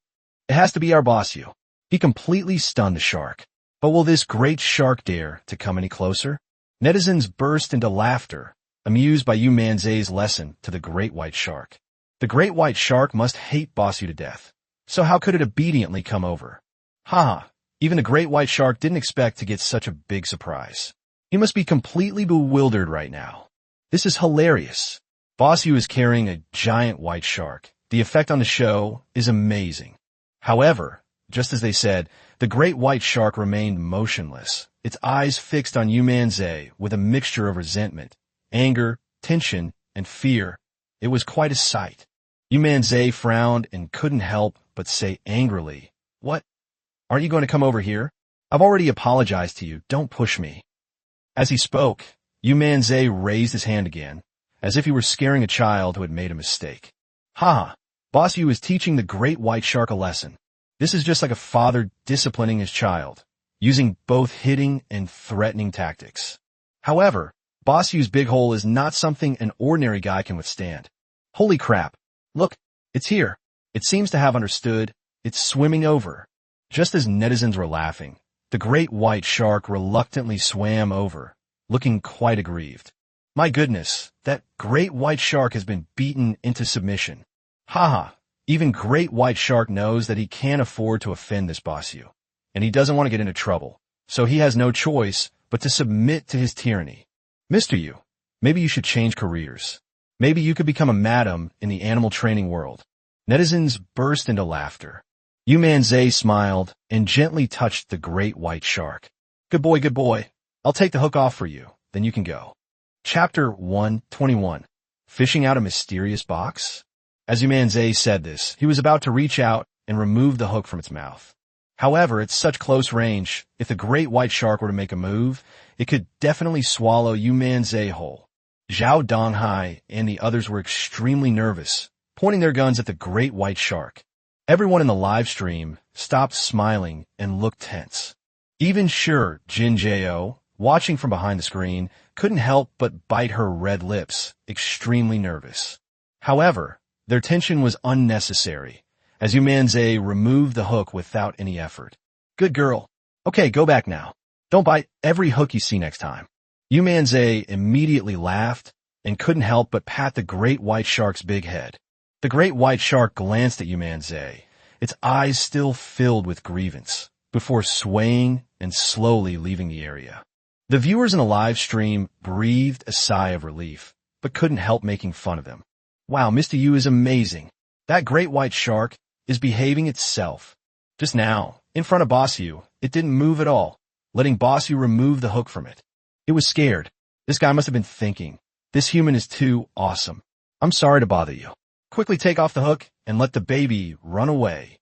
It has to be our boss, you. He completely stunned the shark. But will this great shark dare to come any closer? Netizens burst into laughter, amused by Yu Manzai's lesson to the great white shark. The great white shark must hate Bossu to death. So how could it obediently come over? Ha! Even the great white shark didn't expect to get such a big surprise. He must be completely bewildered right now. This is hilarious. Bossu is carrying a giant white shark. The effect on the show is amazing. However, just as they said, the great white shark remained motionless, its eyes fixed on Yu Manzai with a mixture of resentment, anger, tension, and fear. It was quite a sight. Yu Manzai frowned and couldn't help but say angrily, What? Aren't you going to come over here? I've already apologized to you. Don't push me. As he spoke, Yu Manzai raised his hand again, as if he were scaring a child who had made a mistake. Ha! Bossu is teaching the great white shark a lesson. This is just like a father disciplining his child, using both hitting and threatening tactics. However, Bossu's big hole is not something an ordinary guy can withstand. Holy crap. Look, it's here. It seems to have understood. It's swimming over. Just as netizens were laughing, the great white shark reluctantly swam over, looking quite aggrieved. My goodness, that great white shark has been beaten into submission. Haha, even great white shark knows that he can't afford to offend this Bossu, and he doesn't want to get into trouble, so he has no choice but to submit to his tyranny. Mr. Yu, maybe you should change careers. Maybe you could become a madam in the animal training world. Netizens burst into laughter. Yu Manzai smiled and gently touched the great white shark. Good boy, good boy. I'll take the hook off for you, then you can go. Chapter 121. Fishing out a mysterious box? As Yu Manzai said this, he was about to reach out and remove the hook from its mouth. However, at such close range, if the great white shark were to make a move, it could definitely swallow Yu Manzai whole. Zhao Donghai and the others were extremely nervous, pointing their guns at the great white shark. Everyone in the live stream stopped smiling and looked tense. Even Sure Jinjao, watching from behind the screen, couldn't help but bite her red lips, extremely nervous. However, their tension was unnecessary, as Yu Manzai removed the hook without any effort. Good girl. Okay, go back now. Don't bite every hook you see next time. Yu Manzai immediately laughed and couldn't help but pat the great white shark's big head. The great white shark glanced at Yu Manzai, its eyes still filled with grievance, before swaying and slowly leaving the area. The viewers in the live stream breathed a sigh of relief, but couldn't help making fun of them. Wow, Mr. Yu is amazing. That great white shark is behaving itself. Just now, in front of Bossu, it didn't move at all, letting Bossu remove the hook from it. It was scared. This guy must have been thinking, this human is too awesome. I'm sorry to bother you. Quickly take off the hook and let the baby run away.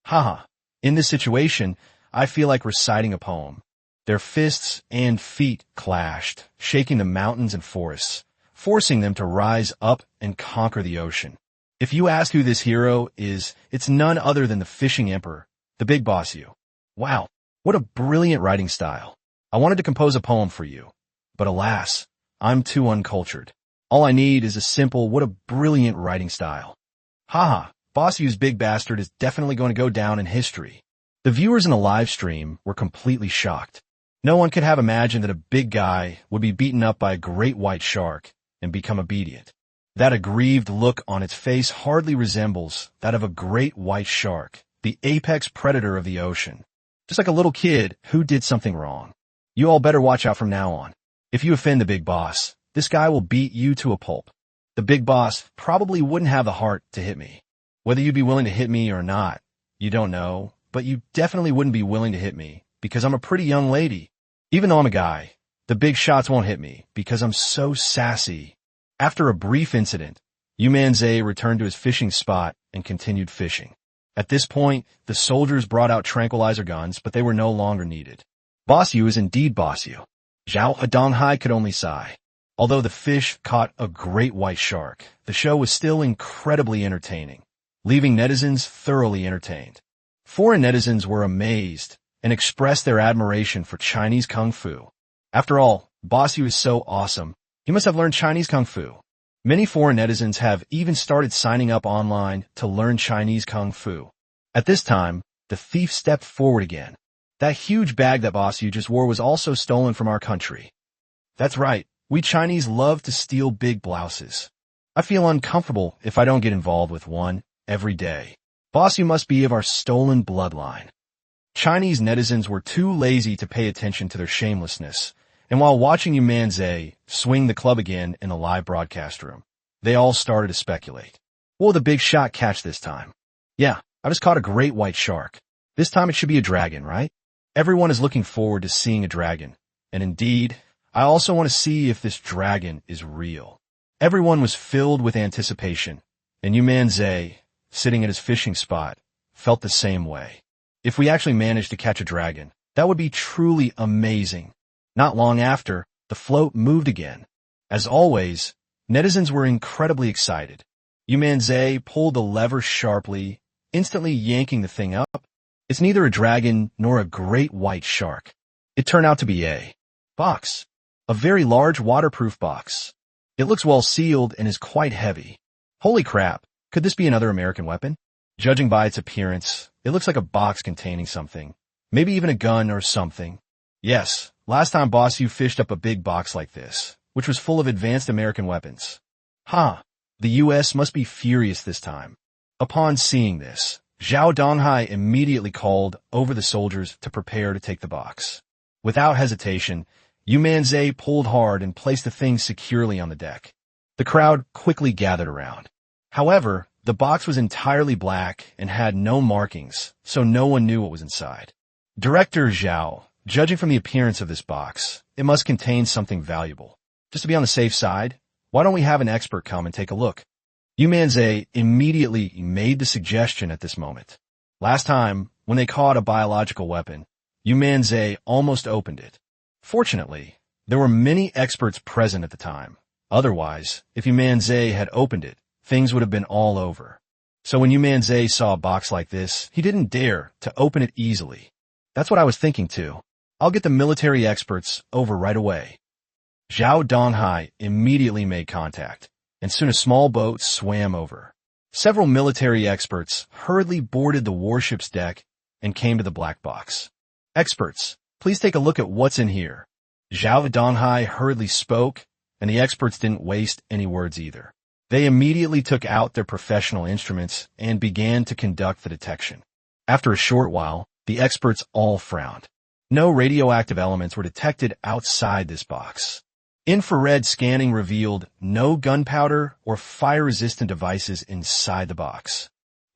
Haha, in this situation, I feel like reciting a poem. Their fists and feet clashed, shaking the mountains and forests, forcing them to rise up and conquer the ocean. If you ask who this hero is, it's none other than the fishing emperor, the big Bossu. Wow, what a brilliant writing style. I wanted to compose a poem for you, but alas, I'm too uncultured. All I need is a simple, what a brilliant writing style. Haha, Bossu's big bastard is definitely going to go down in history. The viewers in the live stream were completely shocked. No one could have imagined that a big guy would be beaten up by a great white shark and become obedient. That aggrieved look on its face hardly resembles that of a great white shark, the apex predator of the ocean. Just like a little kid who did something wrong. You all better watch out from now on. If you offend the big boss, this guy will beat you to a pulp. The big boss probably wouldn't have the heart to hit me. Whether you'd be willing to hit me or not, you don't know, but you definitely wouldn't be willing to hit me because I'm a pretty young lady. Even though I'm a guy, the big shots won't hit me because I'm so sassy. After a brief incident, Yu Manzai returned to his fishing spot and continued fishing. At this point, the soldiers brought out tranquilizer guns, but they were no longer needed. Bossu is indeed Bossu. Zhao Donghai could only sigh. Although the fish caught a great white shark, the show was still incredibly entertaining, leaving netizens thoroughly entertained. Foreign netizens were amazed and expressed their admiration for Chinese Kung Fu. After all, Boss Yu is so awesome. He must have learned Chinese Kung Fu. Many foreign netizens have even started signing up online to learn Chinese Kung Fu. At this time, the thief stepped forward again. That huge bag that Boss Yu just wore was also stolen from our country. That's right, we Chinese love to steal big blouses. I feel uncomfortable if I don't get involved with one every day. Boss Yu must be of our stolen bloodline. Chinese netizens were too lazy to pay attention to their shamelessness, and while watching Yu Manzai swing the club again in the live broadcast room, they all started to speculate. Will the big shot catch this time? Yeah, I just caught a great white shark. This time it should be a dragon, right? Everyone is looking forward to seeing a dragon, and indeed, I also want to see if this dragon is real. Everyone was filled with anticipation, and Yu Manzai, sitting at his fishing spot, felt the same way. If we actually managed to catch a dragon, that would be truly amazing. Not long after, the float moved again. As always, netizens were incredibly excited. Yu Manzai pulled the lever sharply, instantly yanking the thing up. It's neither a dragon nor a great white shark. It turned out to be a box. A very large waterproof box. It looks well sealed and is quite heavy. Holy crap, could this be another American weapon? Judging by its appearance, it looks like a box containing something. Maybe even a gun or something. Yes, last time Boss Yu fished up a big box like this, which was full of advanced American weapons. The U.S. must be furious this time. Upon seeing this, Zhao Donghai immediately called over the soldiers to prepare to take the box. Without hesitation, Yu Manzai pulled hard and placed the thing securely on the deck. The crowd quickly gathered around. However, the box was entirely black and had no markings, so no one knew what was inside. Director Zhao, judging from the appearance of this box, it must contain something valuable. Just to be on the safe side, why don't we have an expert come and take a look? Yu Manzai immediately made the suggestion at this moment. Last time, when they caught a biological weapon, Yu Manzai almost opened it. Fortunately, there were many experts present at the time. Otherwise, if Yu Manzai had opened it, things would have been all over. So when Yu Manzai saw a box like this, he didn't dare to open it easily. That's what I was thinking too. I'll get the military experts over right away. Zhao Donghai immediately made contact, and soon a small boat swam over. Several military experts hurriedly boarded the warship's deck and came to the black box. Experts, please take a look at what's in here. Zhao Donghai hurriedly spoke, and the experts didn't waste any words either. They immediately took out their professional instruments and began to conduct the detection. After a short while, the experts all frowned. No radioactive elements were detected outside this box. Infrared scanning revealed no gunpowder or fire-resistant devices inside the box.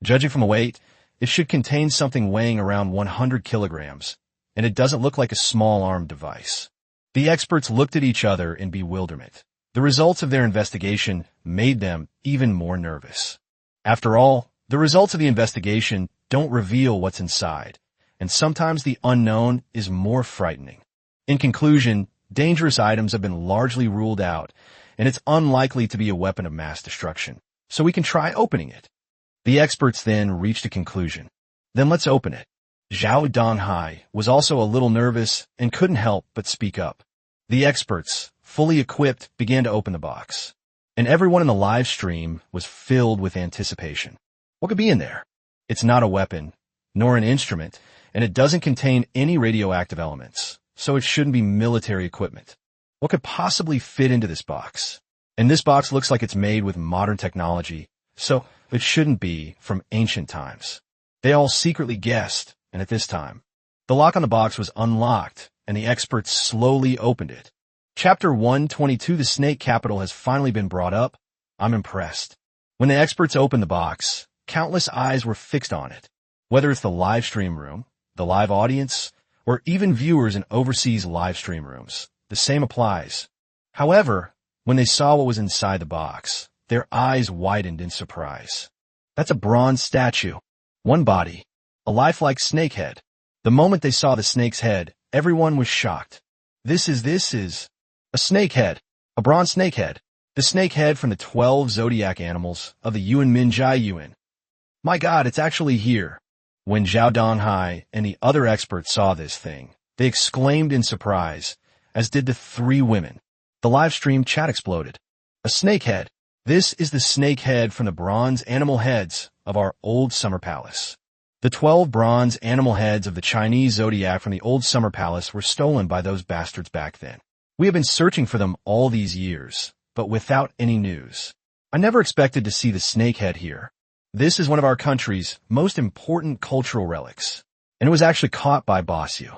Judging from the weight, it should contain something weighing around 100 kilograms, and it doesn't look like a small-armed device. The experts looked at each other in bewilderment. The results of their investigation made them even more nervous. After all, the results of the investigation don't reveal what's inside, and sometimes the unknown is more frightening. In conclusion, dangerous items have been largely ruled out, and it's unlikely to be a weapon of mass destruction, so we can try opening it. The experts then reached a conclusion. Then let's open it. Zhao Donghai was also a little nervous and couldn't help but speak up. The experts, fully equipped, began to open the box, and everyone in the live stream was filled with anticipation. What could be in there? It's not a weapon, nor an instrument, and it doesn't contain any radioactive elements, so it shouldn't be military equipment. What could possibly fit into this box? And this box looks like it's made with modern technology, so it shouldn't be from ancient times. They all secretly guessed, and at this time, the lock on the box was unlocked, and the experts slowly opened it. Chapter 122, The Snake Capital, has finally been brought up. I'm impressed. When the experts opened the box, countless eyes were fixed on it. Whether it's the live stream room, the live audience, or even viewers in overseas live stream rooms, the same applies. However, when they saw what was inside the box, their eyes widened in surprise. That's a bronze statue. One body. A lifelike snake head. The moment they saw the snake's head, everyone was shocked. This is a snake head. A bronze snake head. The snake head from the 12 zodiac animals of the Yu Manzai Yuan. My God, it's actually here. When Zhao Donghai and the other experts saw this thing, they exclaimed in surprise, as did the three women. The live stream chat exploded. A snake head. This is the snake head from the bronze animal heads of our old summer palace. The 12 bronze animal heads of the Chinese zodiac from the old summer palace were stolen by those bastards back then. We have been searching for them all these years, but without any news. I never expected to see the snake head here. This is one of our country's most important cultural relics, and it was actually caught by Boss Yu.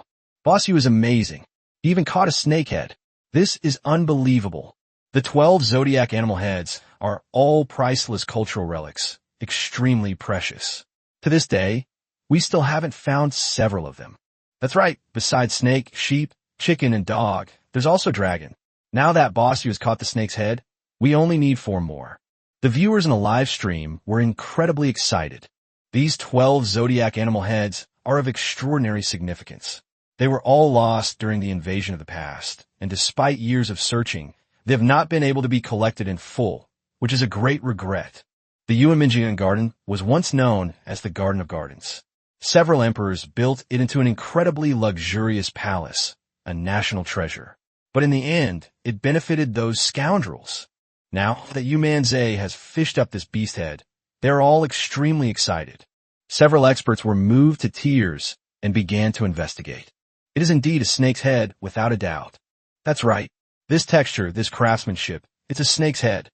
Boss Yu is amazing. He even caught a snake head. This is unbelievable. The 12 zodiac animal heads are all priceless cultural relics, extremely precious. To this day, we still haven't found several of them. That's right, besides snake, sheep, chicken, and dog, there's also dragon. Now that Boss Yu has caught the snake's head, we only need 4 more. The viewers in the live stream were incredibly excited. These 12 zodiac animal heads are of extraordinary significance. They were all lost during the invasion of the past, and despite years of searching, they have not been able to be collected in full, which is a great regret. The Yu Manzai Garden was once known as the Garden of Gardens. Several emperors built it into an incredibly luxurious palace, a national treasure. But in the end, it benefited those scoundrels. Now that Yu Manzai has fished up this beast head, they are all extremely excited. Several experts were moved to tears and began to investigate. It is indeed a snake's head, without a doubt. That's right. This texture, this craftsmanship, it's a snake's head.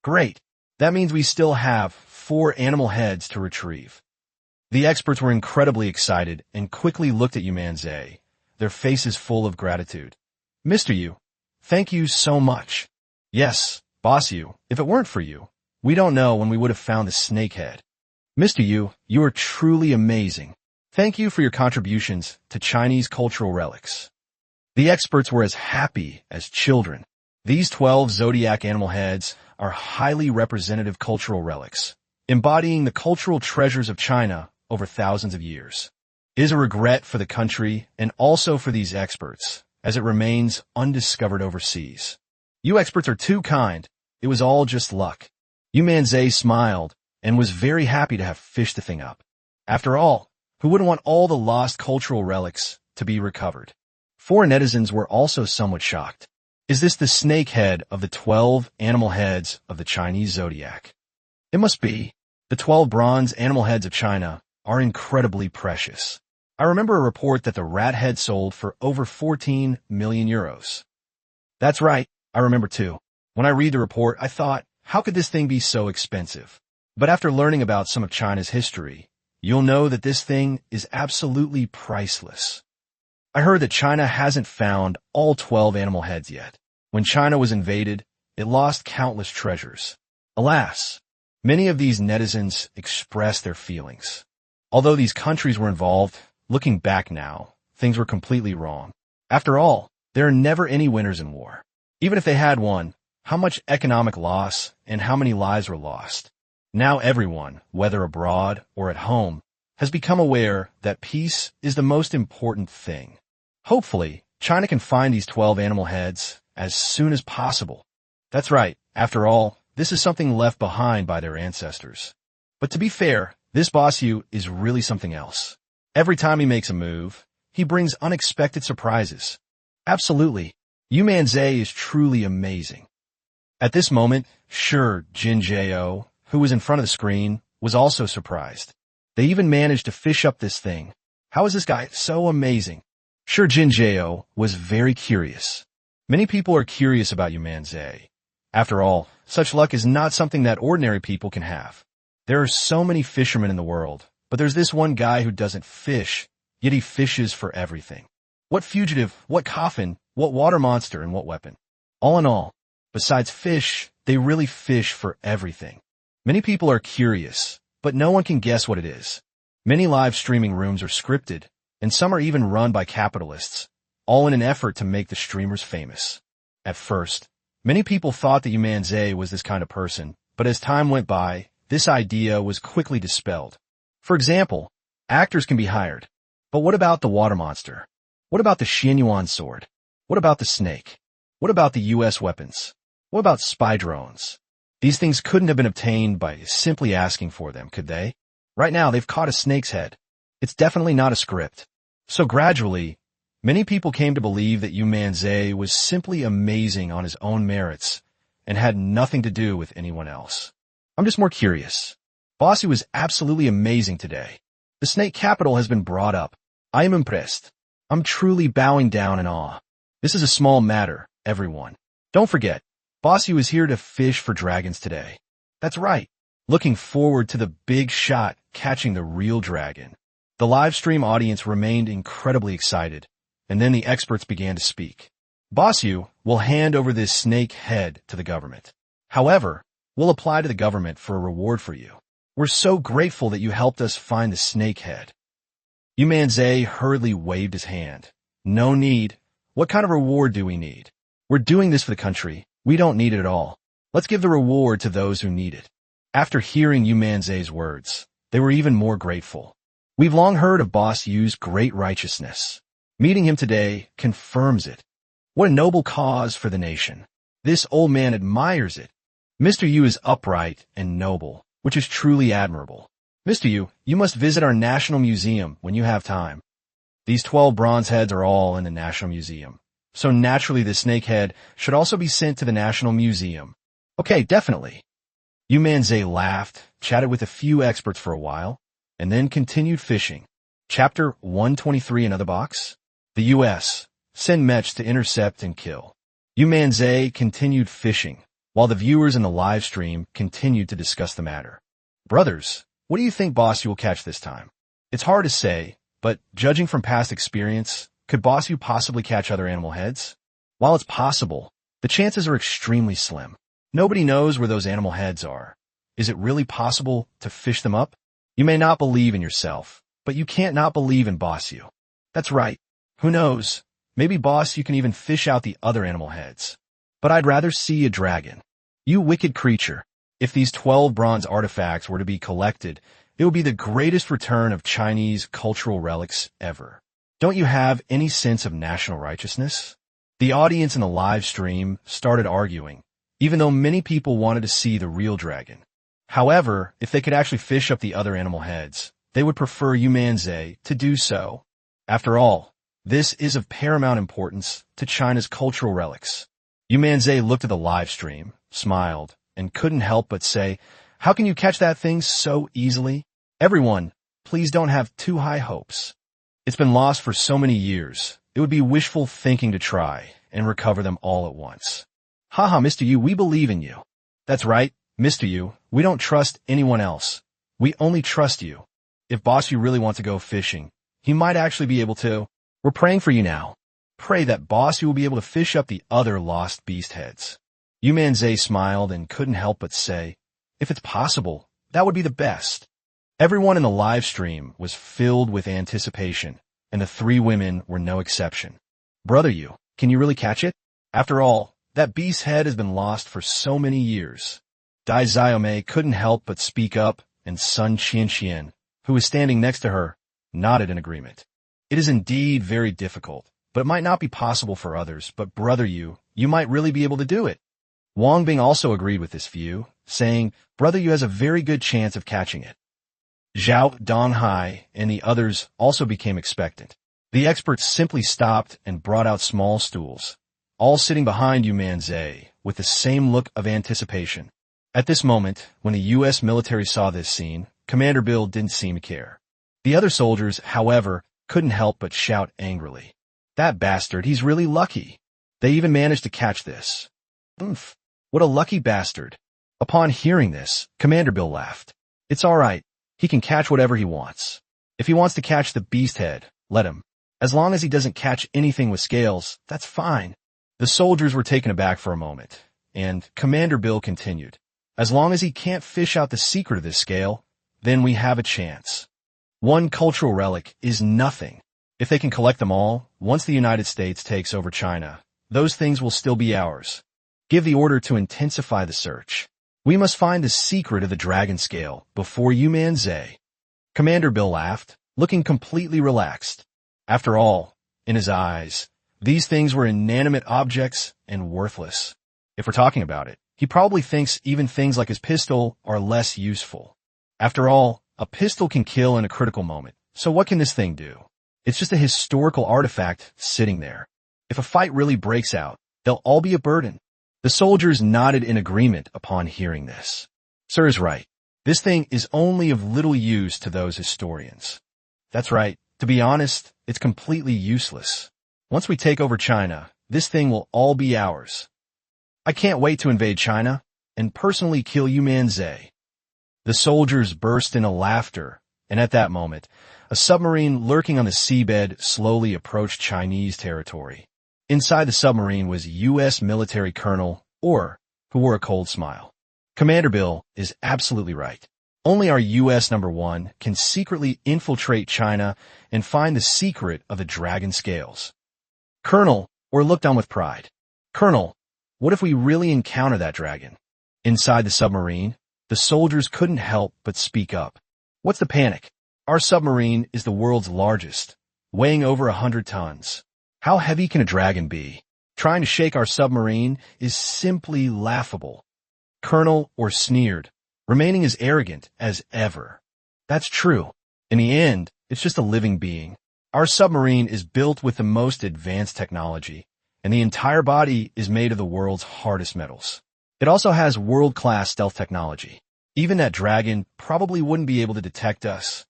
Great. That means we still have 4 animal heads to retrieve. The experts were incredibly excited and quickly looked at Yu Manzai, their faces full of gratitude. Mr. Yu, thank you so much. Yes, Boss Yu, if it weren't for you, we don't know when we would have found the snake head. Mr. Yu, you are truly amazing. Thank you for your contributions to Chinese cultural relics. The experts were as happy as children. These 12 zodiac animal heads are highly representative cultural relics, embodying the cultural treasures of China over thousands of years. It is a regret for the country and also for these experts, as it remains undiscovered overseas. You experts are too kind. It was all just luck. Yu Manzai smiled and was very happy to have fished the thing up. After all, who wouldn't want all the lost cultural relics to be recovered? 4 netizens were also somewhat shocked. Is this the snake head of the 12 animal heads of the Chinese zodiac? It must be. The 12 bronze animal heads of China are incredibly precious. I remember a report that the rat head sold for over 14 million euros. That's right, I remember too. When I read the report, I thought, how could this thing be so expensive? But after learning about some of China's history, you'll know that this thing is absolutely priceless. I heard that China hasn't found all 12 animal heads yet. When China was invaded, it lost countless treasures. Alas, many of these netizens expressed their feelings. Although these countries were involved, looking back now, things were completely wrong. After all, there are never any winners in war. Even if they had won, how much economic loss and how many lives were lost? Now everyone, whether abroad or at home, has become aware that peace is the most important thing. Hopefully, China can find these 12 animal heads as soon as possible. That's right. After all, this is something left behind by their ancestors. But to be fair, this Boss Yu is really something else. Every time he makes a move, he brings unexpected surprises. Absolutely. Yu Manzai is truly amazing. At this moment, sure, Jin Jio, who was in front of the screen, was also surprised. They even managed to fish up this thing. How is this guy so amazing? Sure, Jin Jio was very curious. Many people are curious about Yu Manzai. After all, such luck is not something that ordinary people can have. There are so many fishermen in the world, but there's this one guy who doesn't fish, yet he fishes for everything. What fugitive, what coffin, what water monster, and what weapon? All in all, besides fish, they really fish for everything. Many people are curious, but no one can guess what it is. Many live streaming rooms are scripted, and some are even run by capitalists, all in an effort to make the streamers famous. At first, many people thought that Yu Manzai was this kind of person, but as time went by, this idea was quickly dispelled. For example, actors can be hired. But what about the water monster? What about the Xianyuan sword? What about the snake? What about the US weapons? What about spy drones? These things couldn't have been obtained by simply asking for them, could they? Right now, they've caught a snake's head. It's definitely not a script. So gradually, many people came to believe that Yu Manzai was simply amazing on his own merits and had nothing to do with anyone else. I'm just more curious. Bossy was absolutely amazing today. The snake capital has been brought up. I am impressed. I'm truly bowing down in awe. This is a small matter, everyone. Don't forget, Bossy was here to fish for dragons today. That's right. Looking forward to the big shot catching the real dragon. The live stream audience remained incredibly excited, and then the experts began to speak. Bossy will hand over this snake head to the government. However, we'll apply to the government for a reward for you. We're so grateful that you helped us find the snake head. Yu Manzai hurriedly waved his hand. No need. What kind of reward do we need? We're doing this for the country. We don't need it at all. Let's give the reward to those who need it. After hearing Yu Manzai's words, they were even more grateful. We've long heard of Boss Yu's great righteousness. Meeting him today confirms it. What a noble cause for the nation. This old man admires it. Mr. Yu is upright and noble, which is truly admirable. Mr. Yu, you must visit our National Museum when you have time. These 12 bronze heads are all in the National Museum. So naturally the snake head should also be sent to the National Museum. Okay, definitely. Yu Manzai laughed, chatted with a few experts for a while, and then continued fishing. Chapter 123, another box. The U.S. Send mechs to intercept and kill. Yu Manzai continued fishing, while the viewers in the live stream continued to discuss the matter. Brothers, what do you think Bossy will catch this time? It's hard to say, but judging from past experience, could Bossy possibly catch other animal heads? While it's possible, the chances are extremely slim. Nobody knows where those animal heads are. Is it really possible to fish them up? You may not believe in yourself, but you can't not believe in Bossy. That's right. Who knows? Maybe Bossy can even fish out the other animal heads. But I'd rather see a dragon. You wicked creature. If these 12 bronze artifacts were to be collected, it would be the greatest return of Chinese cultural relics ever. Don't you have any sense of national righteousness? The audience in the live stream started arguing, even though many people wanted to see the real dragon. However, if they could actually fish up the other animal heads, they would prefer Yu Manzai to do so. After all, this is of paramount importance to China's cultural relics. Yu Manzai looked at the live stream, smiled, and couldn't help but say, "How can you catch that thing so easily? Everyone, please don't have too high hopes. It's been lost for so many years. It would be wishful thinking to try and recover them all at once." Haha, Mr. Yu, we believe in you. That's right, Mr. Yu, we don't trust anyone else. We only trust you. If Boss Yu really wants to go fishing, he might actually be able to. We're praying for you now. Pray that Boss Yu will be able to fish up the other lost beast heads. Yu Manzai smiled and couldn't help but say, if it's possible, that would be the best. Everyone in the live stream was filled with anticipation, and the three women were no exception. Brother Yu, can you really catch it? After all, that beast's head has been lost for so many years. Dai Xiaomei couldn't help but speak up, and Sun Qianqian, who was standing next to her, nodded in agreement. It is indeed very difficult, but it might not be possible for others, but Brother Yu, you might really be able to do it. Wang Bing also agreed with this view, saying, Brother Yu has a very good chance of catching it. Zhao Donghai and the others also became expectant. The experts simply stopped and brought out small stools, all sitting behind Yu Manzai with the same look of anticipation. At this moment, when the U.S. military saw this scene, Commander Bill didn't seem to care. The other soldiers, however, couldn't help but shout angrily. That bastard, he's really lucky. They even managed to catch this. Oomph, what a lucky bastard. Upon hearing this, Commander Bill laughed. It's all right. He can catch whatever he wants. If he wants to catch the beast head, let him. As long as he doesn't catch anything with scales, that's fine. The soldiers were taken aback for a moment, and Commander Bill continued. As long as he can't fish out the secret of this scale, then we have a chance. One cultural relic is nothing. If they can collect them all, once the United States takes over China, those things will still be ours. Give the order to intensify the search. We must find the secret of the dragon scale before Yu Manzai. Commander Bill laughed, looking completely relaxed. After all, in his eyes, these things were inanimate objects and worthless. If we're talking about it, he probably thinks even things like his pistol are less useful. After all, a pistol can kill in a critical moment, So what can this thing do? It's just a historical artifact sitting there. If a fight really breaks out, they'll all be a burden. The soldiers nodded in agreement upon hearing this. Sir is right. This thing is only of little use to those historians. That's right. To be honest, it's completely useless. Once we take over China, this thing will all be ours. I can't wait to invade China and personally kill Yu Manzai. The soldiers burst into laughter, and at that moment, a submarine lurking on the seabed slowly approached Chinese territory. Inside the submarine was U.S. military colonel Orr, who wore a cold smile. Commander Bill is absolutely right. Only our U.S. number 1 can secretly infiltrate China and find the secret of the dragon scales. Colonel Orr looked on with pride. Colonel, what if we really encounter that dragon? Inside the submarine, the soldiers couldn't help but speak up. What's the panic? Our submarine is the world's largest, weighing over 100 tons. How heavy can a dragon be? Trying to shake our submarine is simply laughable. Colonel Orr sneered, remaining as arrogant as ever. That's true. In the end, it's just a living being. Our submarine is built with the most advanced technology, and the entire body is made of the world's hardest metals. It also has world-class stealth technology. Even that dragon probably wouldn't be able to detect us.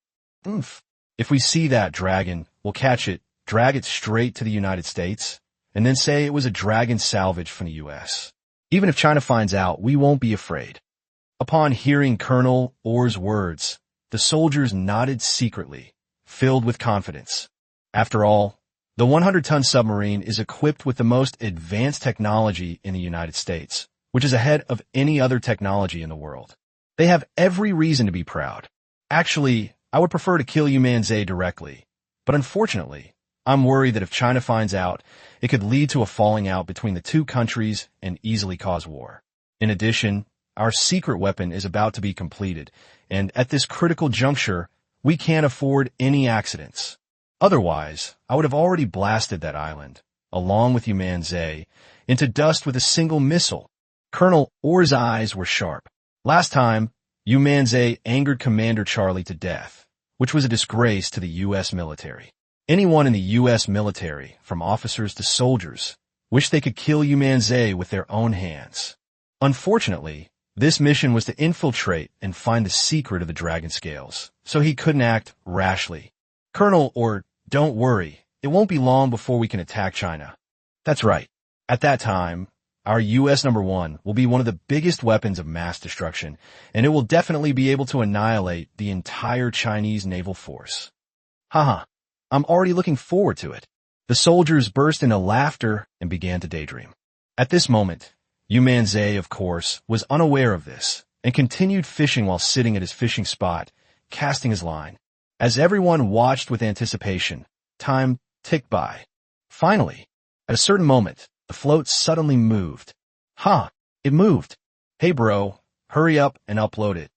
If we see that dragon, we'll catch it, drag it straight to the United States, and then say it was a dragon salvage from the U.S. Even if China finds out, we won't be afraid. Upon hearing Colonel Orr's words, the soldiers nodded secretly, filled with confidence. After all, the 100-ton submarine is equipped with the most advanced technology in the United States, which is ahead of any other technology in the world. They have every reason to be proud. Actually, I would prefer to kill Yu Manzai directly, but unfortunately, I'm worried that if China finds out, it could lead to a falling out between the two countries and easily cause war. In addition, our secret weapon is about to be completed, and at this critical juncture, we can't afford any accidents. Otherwise, I would have already blasted that island, along with Yu Manzai, into dust with a single missile. Colonel Orr's eyes were sharp. Last time, Yu Manzai angered Commander Charlie to death, which was a disgrace to the U.S. military. Anyone in the U.S. military, from officers to soldiers, wished they could kill Yu Manzai with their own hands. Unfortunately, this mission was to infiltrate and find the secret of the dragon scales, so he couldn't act rashly. Colonel Orr, don't worry, it won't be long before we can attack China. That's right. At that time, our U.S. number 1 will be one of the biggest weapons of mass destruction, and it will definitely be able to annihilate the entire Chinese naval force. Haha, I'm already looking forward to it. The soldiers burst into laughter and began to daydream. At this moment, Yu Manzai, of course, was unaware of this and continued fishing while sitting at his fishing spot, casting his line. As everyone watched with anticipation, time ticked by. Finally, at a certain moment, the float suddenly moved. It moved. Hey bro, hurry up and upload it.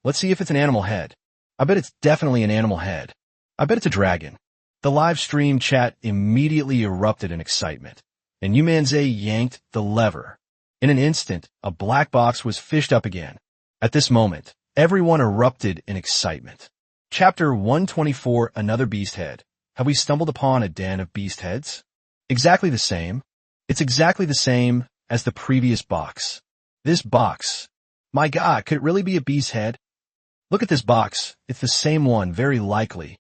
Let's see if it's an animal head. I bet it's definitely an animal head. I bet it's a dragon. The live stream chat immediately erupted in excitement, and Yu Manzai yanked the lever. In an instant, a black box was fished up again. At this moment, everyone erupted in excitement. Chapter 124, Another Beast Head. Have we stumbled upon a den of beast heads? Exactly the same. It's exactly the same as the previous box. This box. My God, could it really be a beast head? Look at this box. It's the same one, very likely.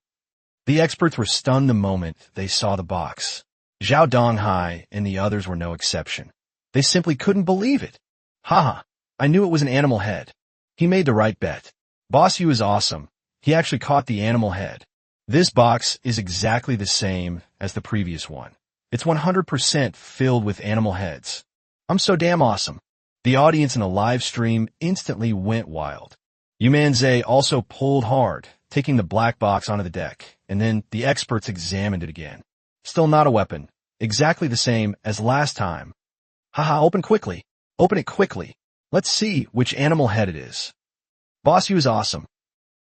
The experts were stunned the moment they saw the box. Zhao Donghai and the others were no exception. They simply couldn't believe it. I knew it was an animal head. He made the right bet. Boss Yu is awesome. He actually caught the animal head. This box is exactly the same as the previous one. It's 100% filled with animal heads. I'm so damn awesome. The audience in the live stream instantly went wild. Yu Manzai also pulled hard, taking the black box onto the deck, and then the experts examined it again. Still not a weapon. Exactly the same as last time. Open quickly. Open it quickly. Let's see which animal head it is. Boss Yu is awesome.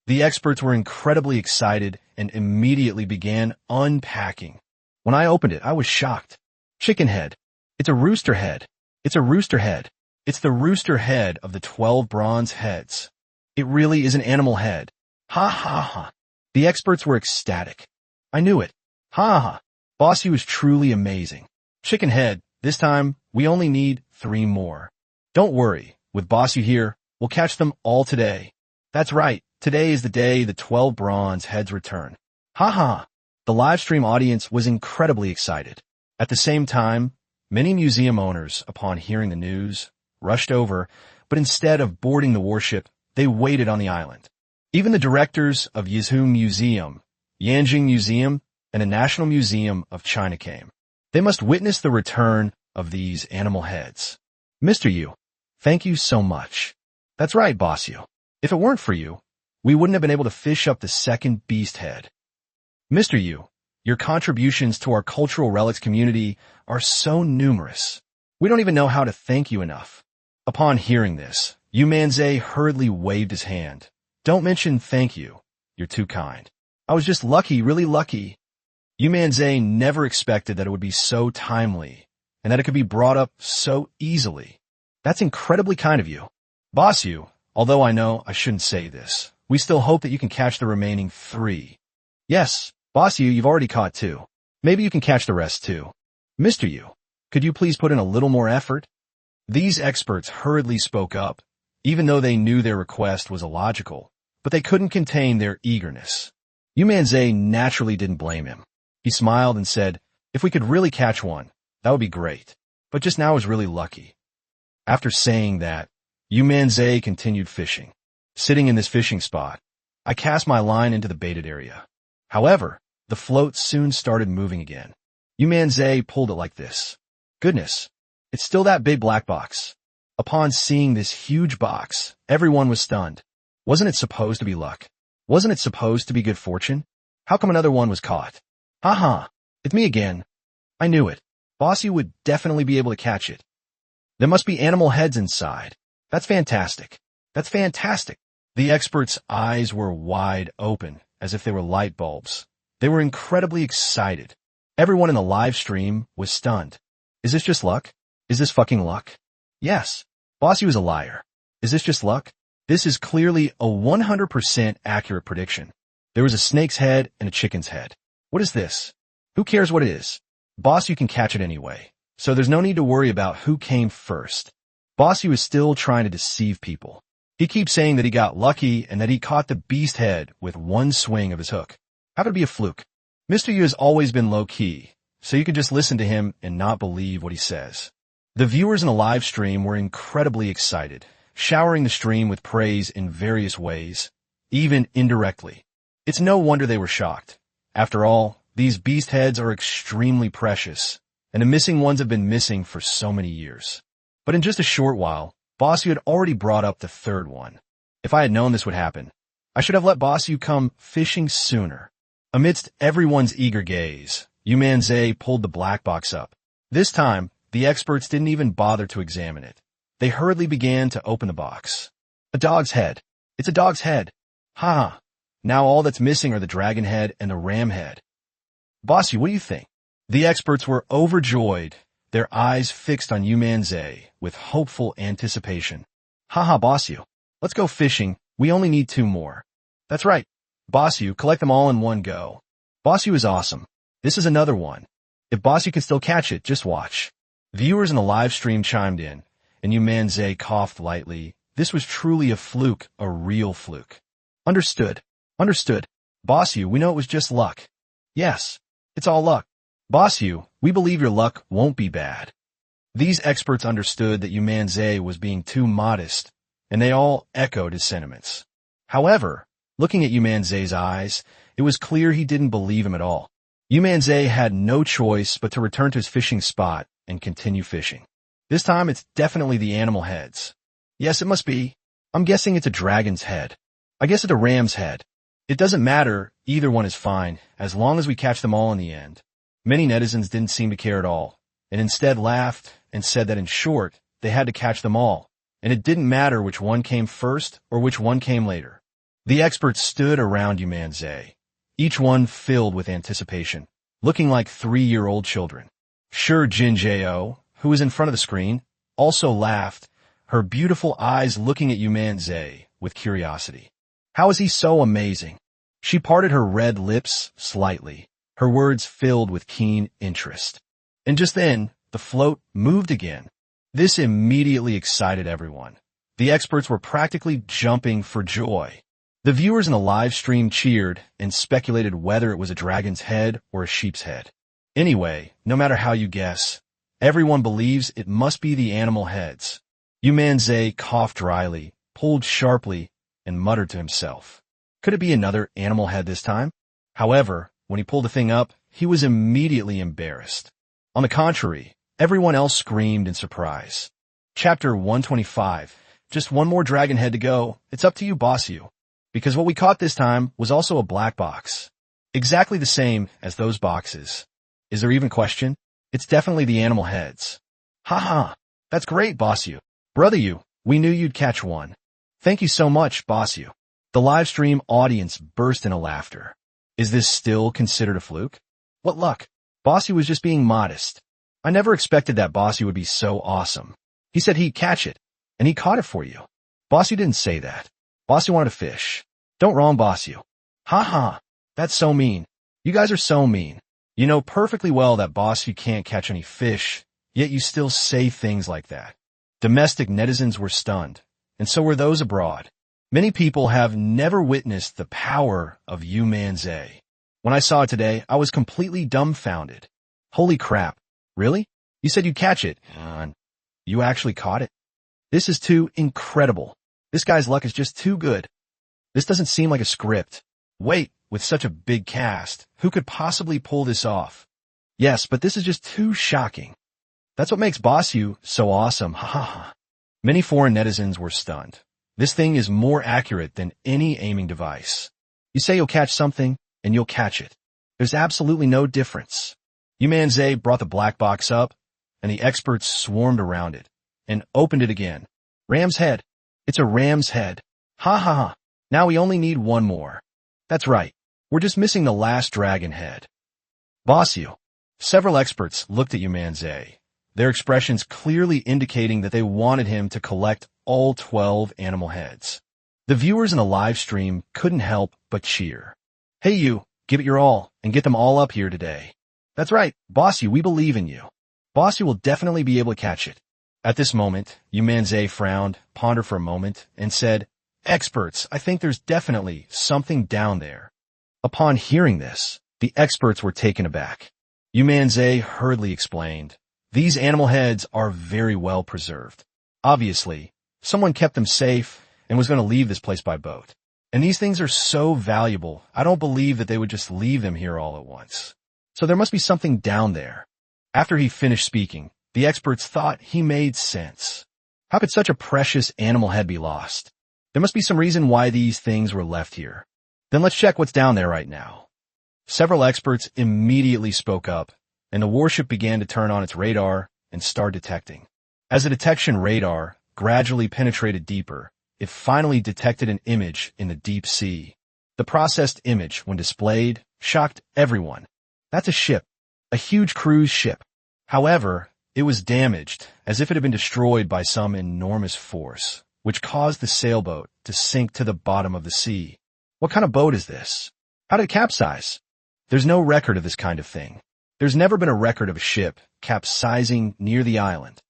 The experts were incredibly excited and immediately began unpacking. When I opened it, I was shocked. Chicken head. It's a rooster head. It's a rooster head. It's the rooster head of the 12 bronze heads. It really is an animal head. The experts were ecstatic. I knew it. Ha ha. Bossy was truly amazing. Chicken head, this time, we only need 3 more. Don't worry, with Bossy here, we'll catch them all today. That's right, today is the day the 12 bronze heads return. Ha ha. The livestream audience was incredibly excited. At the same time, many museum owners, upon hearing the news, rushed over, but instead of boarding the warship, they waited on the island. Even the directors of Yizhu Museum, Yanjing Museum, and the National Museum of China came. They must witness the return of these animal heads. Mr. Yu, thank you so much. That's right, Boss Yu. If it weren't for you, we wouldn't have been able to fish up the second beast head. Mr. Yu, your contributions to our cultural relics community are so numerous. We don't even know how to thank you enough. Upon hearing this, Yu Manzai hurriedly waved his hand. Don't mention thank you. You're too kind. I was just lucky, really lucky. Yu Manzai never expected that it would be so timely, and that it could be brought up so easily. That's incredibly kind of you. Boss Yu, although I know I shouldn't say this, we still hope that you can catch the remaining 3. Yes, Boss Yu, you've already caught 2. Maybe you can catch the rest too. Mr. Yu, could you please put in a little more effort? These experts hurriedly spoke up, even though they knew their request was illogical, but they couldn't contain their eagerness. Yu Manzai naturally didn't blame him. He smiled and said, if we could really catch one, that would be great, but just now is really lucky. After saying that, Yu Manzai continued fishing. Sitting in this fishing spot, I cast my line into the baited area. However, the float soon started moving again. Yu Manzai pulled it like this. Goodness, it's still that big black box. Upon seeing this huge box, everyone was stunned. Wasn't it supposed to be luck? Wasn't it supposed to be good fortune? How come another one was caught? Ha, it's me again. I knew it. Bossy would definitely be able to catch it. There must be animal heads inside. That's fantastic. That's fantastic. The experts' eyes were wide open, as if they were light bulbs. They were incredibly excited. Everyone in the live stream was stunned. Is this just luck? Is this fucking luck? Yes. Bossy was a liar. Is this just luck? This is clearly a 100% accurate prediction. There was a snake's head and a chicken's head. What is this? Who cares what it is? Boss, you can catch it anyway, so there's no need to worry about who came first. Bossy was still trying to deceive people. He keeps saying that he got lucky and that he caught the beast head with one swing of his hook. How could it be a fluke? Mr. Yu has always been low-key, so you could just listen to him and not believe what he says. The viewers in the live stream were incredibly excited, showering the stream with praise in various ways, even indirectly. It's no wonder they were shocked. After all, these beast heads are extremely precious, and the missing ones have been missing for so many years. But in just a short while, Bossy had already brought up the 3rd one. If I had known this would happen, I should have let Bossy come fishing sooner. Amidst everyone's eager gaze, Yu Manzai pulled the black box up. This time, the experts didn't even bother to examine it. They hurriedly began to open the box. A dog's head. It's a dog's head. Ha! Now all that's missing are the dragon head and the ram head. Bossy, what do you think? The experts were overjoyed, their eyes fixed on Yu Manzai with hopeful anticipation. Haha, Bossy, let's go fishing. We only need 2 more. That's right. Bossy, collect them all in one go. Bossy is awesome. This is another one. If Bossy can still catch it, just watch. Viewers in the live stream chimed in, and Yu Manzai coughed lightly. This was truly a fluke, a real fluke. Understood. Understood. Bossy, we know it was just luck. Yes, it's all luck. Bossy, we believe your luck won't be bad. These experts understood that Yu Manzai was being too modest, and they all echoed his sentiments. However, looking at Yu Manzai's eyes, it was clear he didn't believe him at all. Yu Manzai had no choice but to return to his fishing spot and continue fishing. This time it's definitely the animal heads. Yes, it must be. I'm guessing it's a dragon's head. I guess it's a ram's head. It doesn't matter, either one is fine, as long as we catch them all in the end. Many netizens didn't seem to care at all, and instead laughed and said that in short, they had to catch them all, and it didn't matter which one came first or which one came later. The experts stood around Yu Manzai, each one filled with anticipation, looking like 3-year-old children. Sure, Jin Jo, who was in front of the screen, also laughed, her beautiful eyes looking at Yu Manzai with curiosity. How is he so amazing? She parted her red lips slightly, her words filled with keen interest. And just then, the float moved again. This immediately excited everyone. The experts were practically jumping for joy. The viewers in the live stream cheered and speculated whether it was a dragon's head or a sheep's head. Anyway, no matter how you guess, everyone believes it must be the animal heads. Yu Manzai coughed dryly, pulled sharply, and muttered to himself. Could it be another animal head this time? However, when he pulled the thing up, he was immediately embarrassed. On the contrary, everyone else screamed in surprise. Chapter 125. Just one more dragon head to go. It's up to you, boss you. Because what we caught this time was also a black box. Exactly the same as those boxes. Is there even question? It's definitely the animal heads. Ha. That's great, boss you. Brother you, we knew you'd catch one. Thank you so much, boss you. The live stream audience burst into laughter. Is this still considered a fluke? What luck. Bossy was just being modest. I never expected that Bossy would be so awesome. He said he'd catch it, and he caught it for you. Bossy didn't say that. Bossy wanted to fish. Don't wrong Bossy. Ha. That's so mean. You guys are so mean. You know perfectly well that Bossy can't catch any fish, yet you still say things like that. Domestic netizens were stunned, and so were those abroad. Many people have never witnessed the power of Yu Manzai. When I saw it today, I was completely dumbfounded. Holy crap. Really? You said you'd catch it, and you actually caught it? This is too incredible. This guy's luck is just too good. This doesn't seem like a script. Wait, with such a big cast, who could possibly pull this off? Yes, but this is just too shocking. That's what makes Bossy so awesome, ha. Many foreign netizens were stunned. This thing is more accurate than any aiming device. You say you'll catch something, and you'll catch it. There's absolutely no difference. Yu Manzai brought the black box up, and the experts swarmed around it, and opened it again. Ram's head. It's a ram's head. Ha. Now we only need one more. That's right. We're just missing the last dragon head. Bossy. Several experts looked at Yu Manzai, their expressions clearly indicating that they wanted him to collect all 12 animal heads. The viewers in the live stream couldn't help but cheer. Hey you, give it your all, and get them all up here today. That's right, Bossy, we believe in you. Bossy will definitely be able to catch it. At this moment, Yu Manzai frowned, pondered for a moment, and said, Experts, I think there's definitely something down there. Upon hearing this, the experts were taken aback. Yu Manzai hurriedly explained, These animal heads are very well preserved. Obviously, someone kept them safe and was going to leave this place by boat. And these things are so valuable, I don't believe that they would just leave them here all at once. So there must be something down there. After he finished speaking, the experts thought he made sense. How could such a precious animal head be lost? There must be some reason why these things were left here. Then let's check what's down there right now. Several experts immediately spoke up, and the warship began to turn on its radar and start detecting. As the detection radar gradually penetrated deeper, it finally detected an image in the deep sea. The processed image, when displayed, shocked everyone. That's a ship, a huge cruise ship. However, it was damaged, as if it had been destroyed by some enormous force, which caused the sailboat to sink to the bottom of the sea. What kind of boat is this? How did it capsize? There's no record of this kind of thing. There's never been a record of a ship capsizing near the island.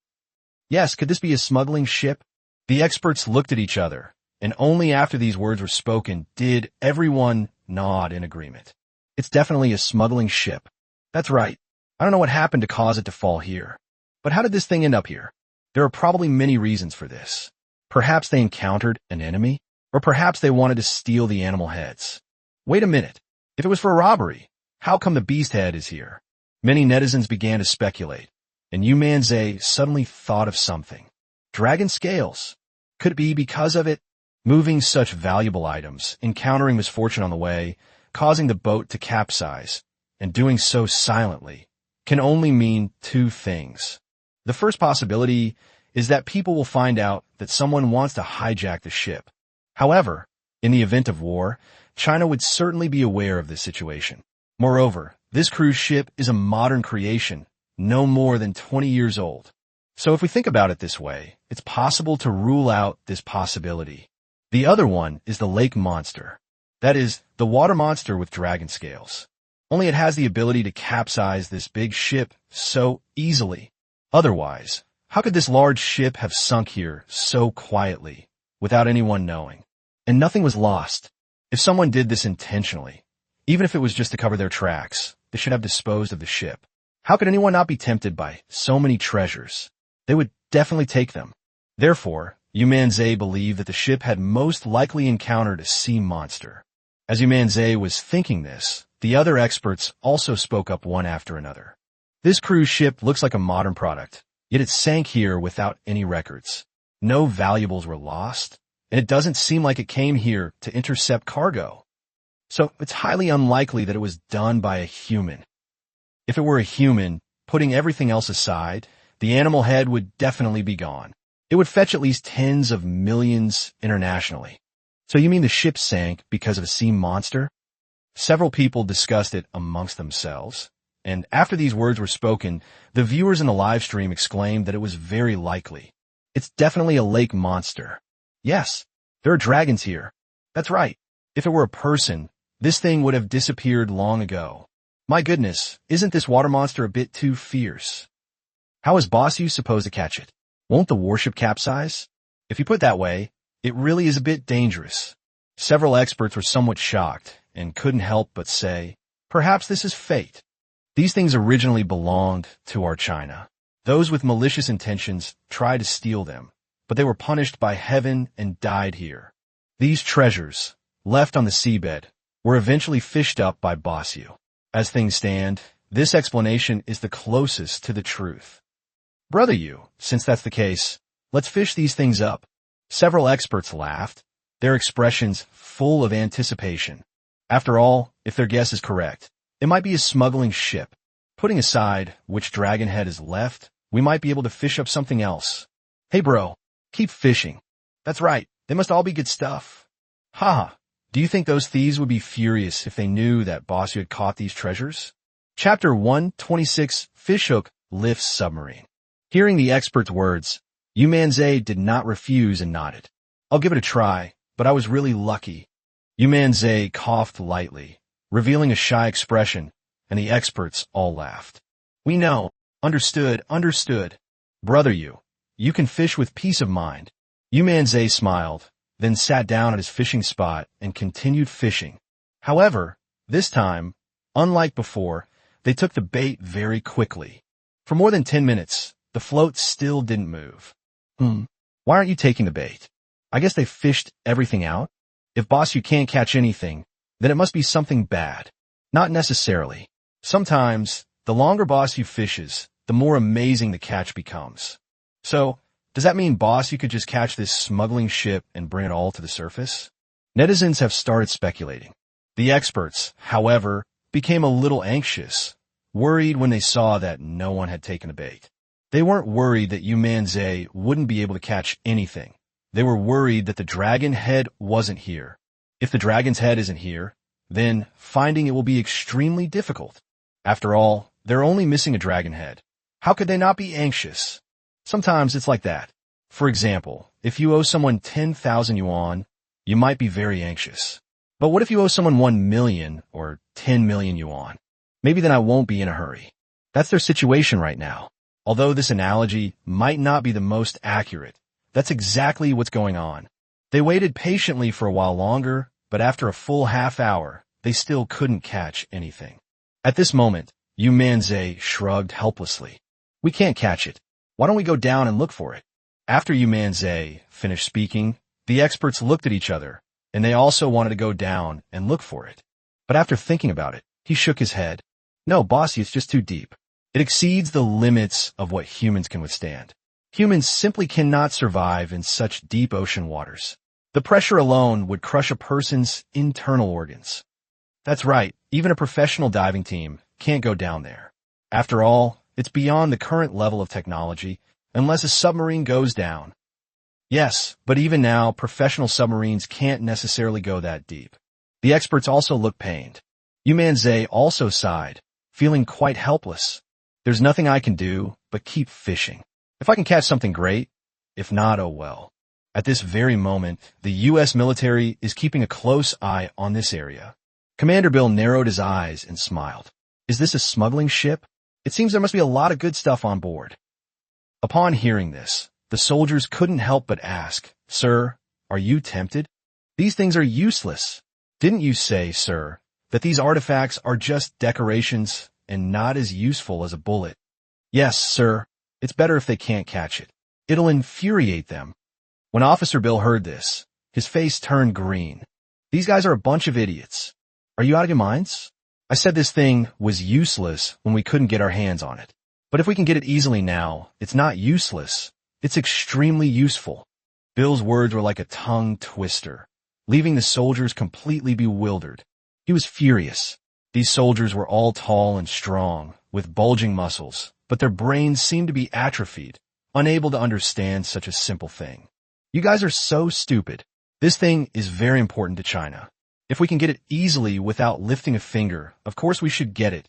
Yes, could this be a smuggling ship? The experts looked at each other, and only after these words were spoken did everyone nod in agreement. It's definitely a smuggling ship. That's right. I don't know what happened to cause it to fall here. But how did this thing end up here? There are probably many reasons for this. Perhaps they encountered an enemy, or perhaps they wanted to steal the animal heads. Wait a minute. If it was for a robbery, how come the beast head is here? Many netizens began to speculate, and Yu Manzai suddenly thought of something. Dragon scales. Could it be because of it? Moving such valuable items, encountering misfortune on the way, causing the boat to capsize, and doing so silently, can only mean two things. The first possibility is that people will find out that someone wants to hijack the ship. However, in the event of war, China would certainly be aware of this situation. Moreover, this cruise ship is a modern creation, no more than 20 years old. So if we think about it this way, it's possible to rule out this possibility. The other one is the lake monster. That is, the water monster with dragon scales. Only it has the ability to capsize this big ship so easily. Otherwise, how could this large ship have sunk here so quietly, without anyone knowing? And nothing was lost. If someone did this intentionally, even if it was just to cover their tracks, they should have disposed of the ship. How could anyone not be tempted by so many treasures? They would definitely take them. Therefore, Yu Manzai believed that the ship had most likely encountered a sea monster. As Yu Manzai was thinking this, the other experts also spoke up one after another. This cruise ship looks like a modern product, yet it sank here without any records. No valuables were lost, and it doesn't seem like it came here to intercept cargo. So it's highly unlikely that it was done by a human. If it were a human, putting everything else aside, the animal head would definitely be gone. It would fetch at least tens of millions internationally. So you mean the ship sank because of a sea monster? Several people discussed it amongst themselves, and after these words were spoken, the viewers in the live stream exclaimed that it was very likely. It's definitely a lake monster. Yes, there are dragons here. That's right. If it were a person, this thing would have disappeared long ago. My goodness, isn't this water monster a bit too fierce? How is Bossu supposed to catch it? Won't the warship capsize? If you put it that way, it really is a bit dangerous. Several experts were somewhat shocked and couldn't help but say, perhaps this is fate. These things originally belonged to our China. Those with malicious intentions tried to steal them, but they were punished by heaven and died here. These treasures, left on the seabed, were eventually fished up by Bossu. As things stand, this explanation is the closest to the truth. Brother Yu, since that's the case, let's fish these things up. Several experts laughed, their expressions full of anticipation. After all, if their guess is correct, it might be a smuggling ship. Putting aside which dragon head is left, we might be able to fish up something else. Hey bro, keep fishing. That's right, they must all be good stuff. Haha, do you think those thieves would be furious if they knew that Bossu had caught these treasures? Chapter 126, Fishhook Lifts Submarine. Hearing the expert's words, Yu Manzai did not refuse and nodded. I'll give it a try, but I was really lucky. Yu Manzai coughed lightly, revealing a shy expression, and the experts all laughed. We know. Understood. Brother Yu, you can fish with peace of mind. Yu Manzai smiled, then sat down at his fishing spot and continued fishing. However, this time, unlike before, they took the bait very quickly. For more than 10 minutes, the float still didn't move. Why aren't you taking the bait? I guess they fished everything out? If Bossu can't catch anything, then it must be something bad. Not necessarily. Sometimes, the longer Bossu fishes, the more amazing the catch becomes. So, does that mean Bossu could just catch this smuggling ship and bring it all to the surface? Netizens have started speculating. The experts, however, became a little anxious, worried when they saw that no one had taken the bait. They weren't worried that Yu Manzai wouldn't be able to catch anything. They were worried that the dragon head wasn't here. If the dragon's head isn't here, then finding it will be extremely difficult. After all, they're only missing a dragon head. How could they not be anxious? Sometimes it's like that. For example, if you owe someone 10,000 yuan, you might be very anxious. But what if you owe someone 1 million or 10 million yuan? Maybe then I won't be in a hurry. That's their situation right now. Although this analogy might not be the most accurate, that's exactly what's going on. They waited patiently for a while longer, but after a full half hour, they still couldn't catch anything. At this moment, Yu Manzai shrugged helplessly. We can't catch it. Why don't we go down and look for it? After Yu Manzai finished speaking, the experts looked at each other, and they also wanted to go down and look for it. But after thinking about it, he shook his head. No, Bossy, it's just too deep. It exceeds the limits of what humans can withstand. Humans simply cannot survive in such deep ocean waters. The pressure alone would crush a person's internal organs. That's right, even a professional diving team can't go down there. After all, it's beyond the current level of technology, unless a submarine goes down. Yes, but even now, professional submarines can't necessarily go that deep. The experts also looked pained. Yu Manzai also sighed, feeling quite helpless. There's nothing I can do but keep fishing. If I can catch something great, if not, oh well. At this very moment, the U.S. military is keeping a close eye on this area. Commander Bill narrowed his eyes and smiled. Is this a smuggling ship? It seems there must be a lot of good stuff on board. Upon hearing this, the soldiers couldn't help but ask, Sir, are you tempted? These things are useless. Didn't you say, sir, that these artifacts are just decorations and not as useful as a bullet? Yes, sir. It's better if they can't catch it. It'll infuriate them. When Officer Bill heard this, his face turned green. These guys are a bunch of idiots. Are you out of your minds? I said this thing was useless when we couldn't get our hands on it. But if we can get it easily now, it's not useless. It's extremely useful. Bill's words were like a tongue twister, leaving the soldiers completely bewildered. He was furious. These soldiers were all tall and strong, with bulging muscles, but their brains seemed to be atrophied, unable to understand such a simple thing. You guys are so stupid. This thing is very important to China. If we can get it easily without lifting a finger, of course we should get it.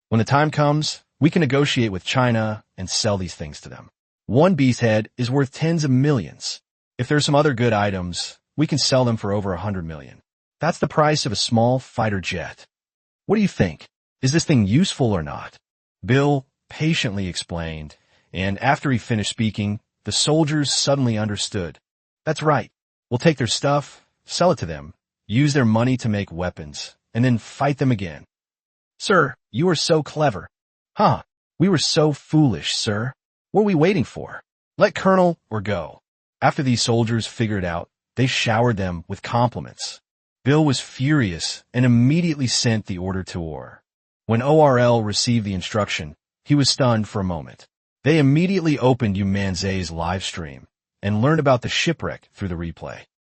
When the time comes, we can negotiate with China and sell these things to them. One beast head is worth tens of millions. If there's some other good items, we can sell them for over 100 million. That's the price of a small fighter jet. What do you think? Is this thing useful or not? Bill patiently explained, and after he finished speaking, the soldiers suddenly understood. That's right. We'll take their stuff, sell it to them, use their money to make weapons, and then fight them again. Sir, you are so clever. Huh, we were so foolish, sir. What are we waiting for? Let Colonel or go. After these soldiers figured out, they showered them with compliments. Bill was furious and immediately sent the order to war. When ORL received the instruction, he was stunned for a moment. They immediately opened Yu Manzai's live stream and learned about the shipwreck through the replay.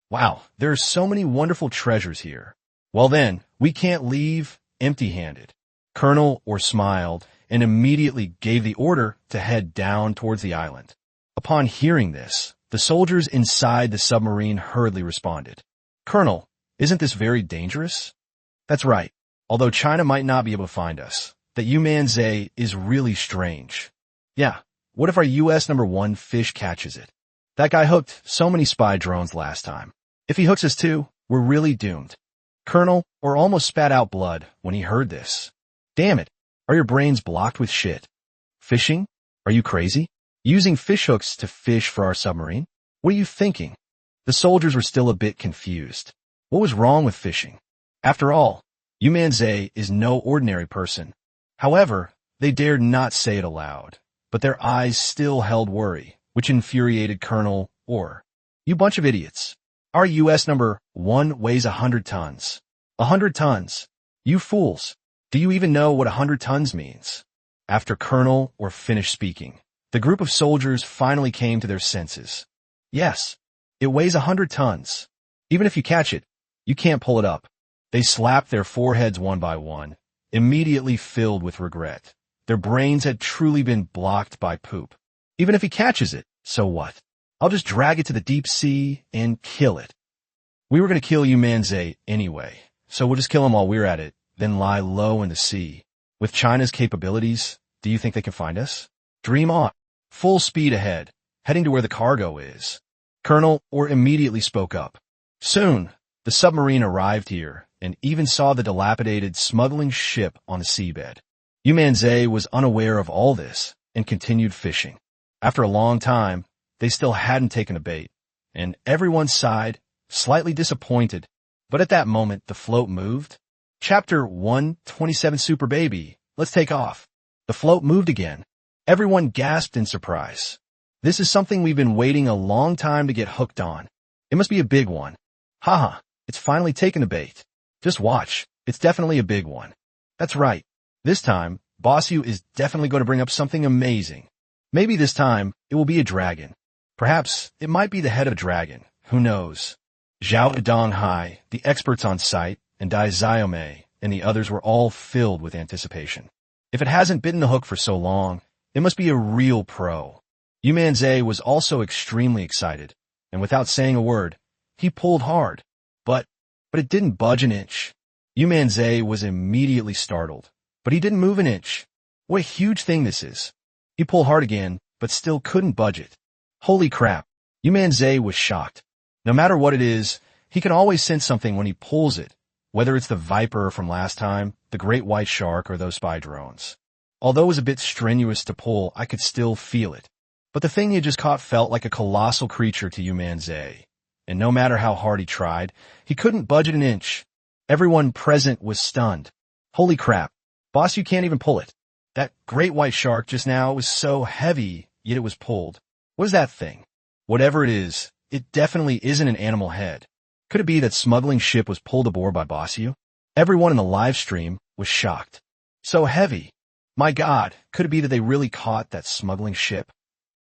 Wow, there are so many wonderful treasures here. Well then, we can't leave empty-handed. Colonel or smiled and immediately gave the order to head down towards the island. Upon hearing this, the soldiers inside the submarine hurriedly responded. Colonel, isn't this very dangerous? That's right. Although China might not be able to find us, that Yu Manzai is really strange. Yeah, what if our U.S. #1 fish catches it? That guy hooked so many spy drones last time. If he hooks us too, we're really doomed. Colonel or almost spat out blood when he heard this. Damn it, are your brains blocked with shit? Fishing? Are you crazy? Using fish hooks to fish for our submarine? What are you thinking? The soldiers were still a bit confused. What was wrong with fishing? After all, Yu Manzai is no ordinary person. However, they dared not say it aloud, but their eyes still held worry, which infuriated Colonel Orr. You bunch of idiots. Our U.S. #1 weighs 100 tons. 100 tons. You fools. Do you even know what 100 tons means? After Colonel Orr finished speaking, the group of soldiers finally came to their senses. Yes, it weighs 100 tons. Even if you catch it, you can't pull it up. They slapped their foreheads one by one, immediately filled with regret. Their brains had truly been blocked by poop. Even if he catches it, so what? I'll just drag it to the deep sea and kill it. We were going to kill Yu Manzai anyway, so we'll just kill him while we're at it, then lie low in the sea. With China's capabilities, do you think they can find us? Dream on. Full speed ahead, heading to where the cargo is. Colonel Orr immediately spoke up. Soon, the submarine arrived here and even saw the dilapidated smuggling ship on the seabed. Yu Manzai was unaware of all this and continued fishing. After a long time, they still hadn't taken a bait, and everyone sighed, slightly disappointed. But at that moment, the float moved. Chapter 127 Super Baby, let's take off. The float moved again. Everyone gasped in surprise. This is something we've been waiting a long time to get hooked on. It must be a big one. Haha, it's finally taken a bait. Just watch, it's definitely a big one. That's right. This time, Boss Yu is definitely going to bring up something amazing. Maybe this time, it will be a dragon. Perhaps it might be the head of a dragon. Who knows? Zhao Donghai, the experts on site, and Dai Xiaomei, and the others were all filled with anticipation. If it hasn't bitten the hook for so long, it must be a real pro. Yu Manzai was also extremely excited, and without saying a word, he pulled hard. But it didn't budge an inch. Yu Manzai was immediately startled, but he didn't move an inch. What a huge thing this is. He pulled hard again, but still couldn't budge it. Holy crap. Yu Manzai was shocked. No matter what it is, he can always sense something when he pulls it, whether it's the Viper from last time, the Great White Shark, or those spy drones. Although it was a bit strenuous to pull, I could still feel it. But the thing he had just caught felt like a colossal creature to Yu Manzai. And no matter how hard he tried, he couldn't budge it an inch. Everyone present was stunned. Holy crap. Boss, you can't even pull it. That Great White Shark just now was so heavy, yet it was pulled. What is that thing? Whatever it is, it definitely isn't an animal head. Could it be that smuggling ship was pulled aboard by Bossu? Everyone in the live stream was shocked. So heavy. My God, could it be that they really caught that smuggling ship?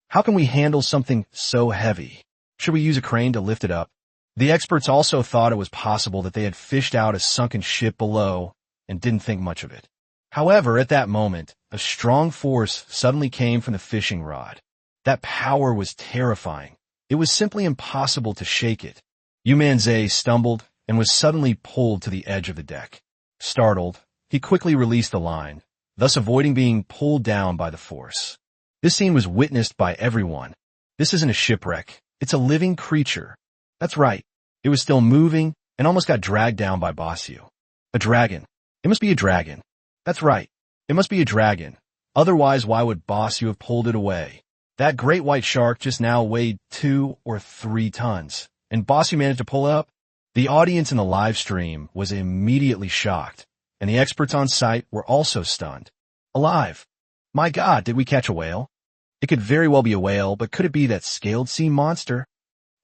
How can we handle something so heavy? Should we use a crane to lift it up? The experts also thought it was possible that they had fished out a sunken ship below and didn't think much of it. However, at that moment, a strong force suddenly came from the fishing rod. That power was terrifying. It was simply impossible to shake it. Yu Manzai stumbled and was suddenly pulled to the edge of the deck. Startled, he quickly released the line, thus avoiding being pulled down by the force. This scene was witnessed by everyone. This isn't a shipwreck. It's a living creature. That's right. It was still moving and almost got dragged down by Bossu. A dragon. It must be a dragon. That's right. It must be a dragon. Otherwise, why would Bossu have pulled it away? That Great White Shark just now weighed 2 or 3 tons, and Bossu managed to pull it up. The audience in the live stream was immediately shocked, and the experts on site were also stunned. Alive. My God, did we catch a whale? It could very well be a whale, but could it be that scaled sea monster?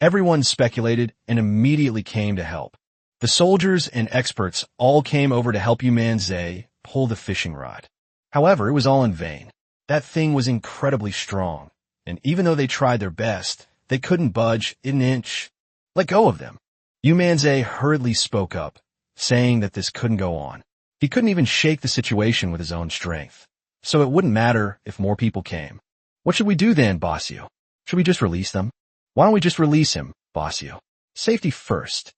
Everyone speculated and immediately came to help. The soldiers and experts all came over to help Yu Manzai pull the fishing rod. However, it was all in vain. That thing was incredibly strong, and even though they tried their best, they couldn't budge an inch. Let go of them. Yu Manzai hurriedly spoke up, saying that this couldn't go on. He couldn't even shake the situation with his own strength, so it wouldn't matter if more people came. What should we do then, Bossu? Should we just release them? Why don't we just release him, Bossu? Safety first.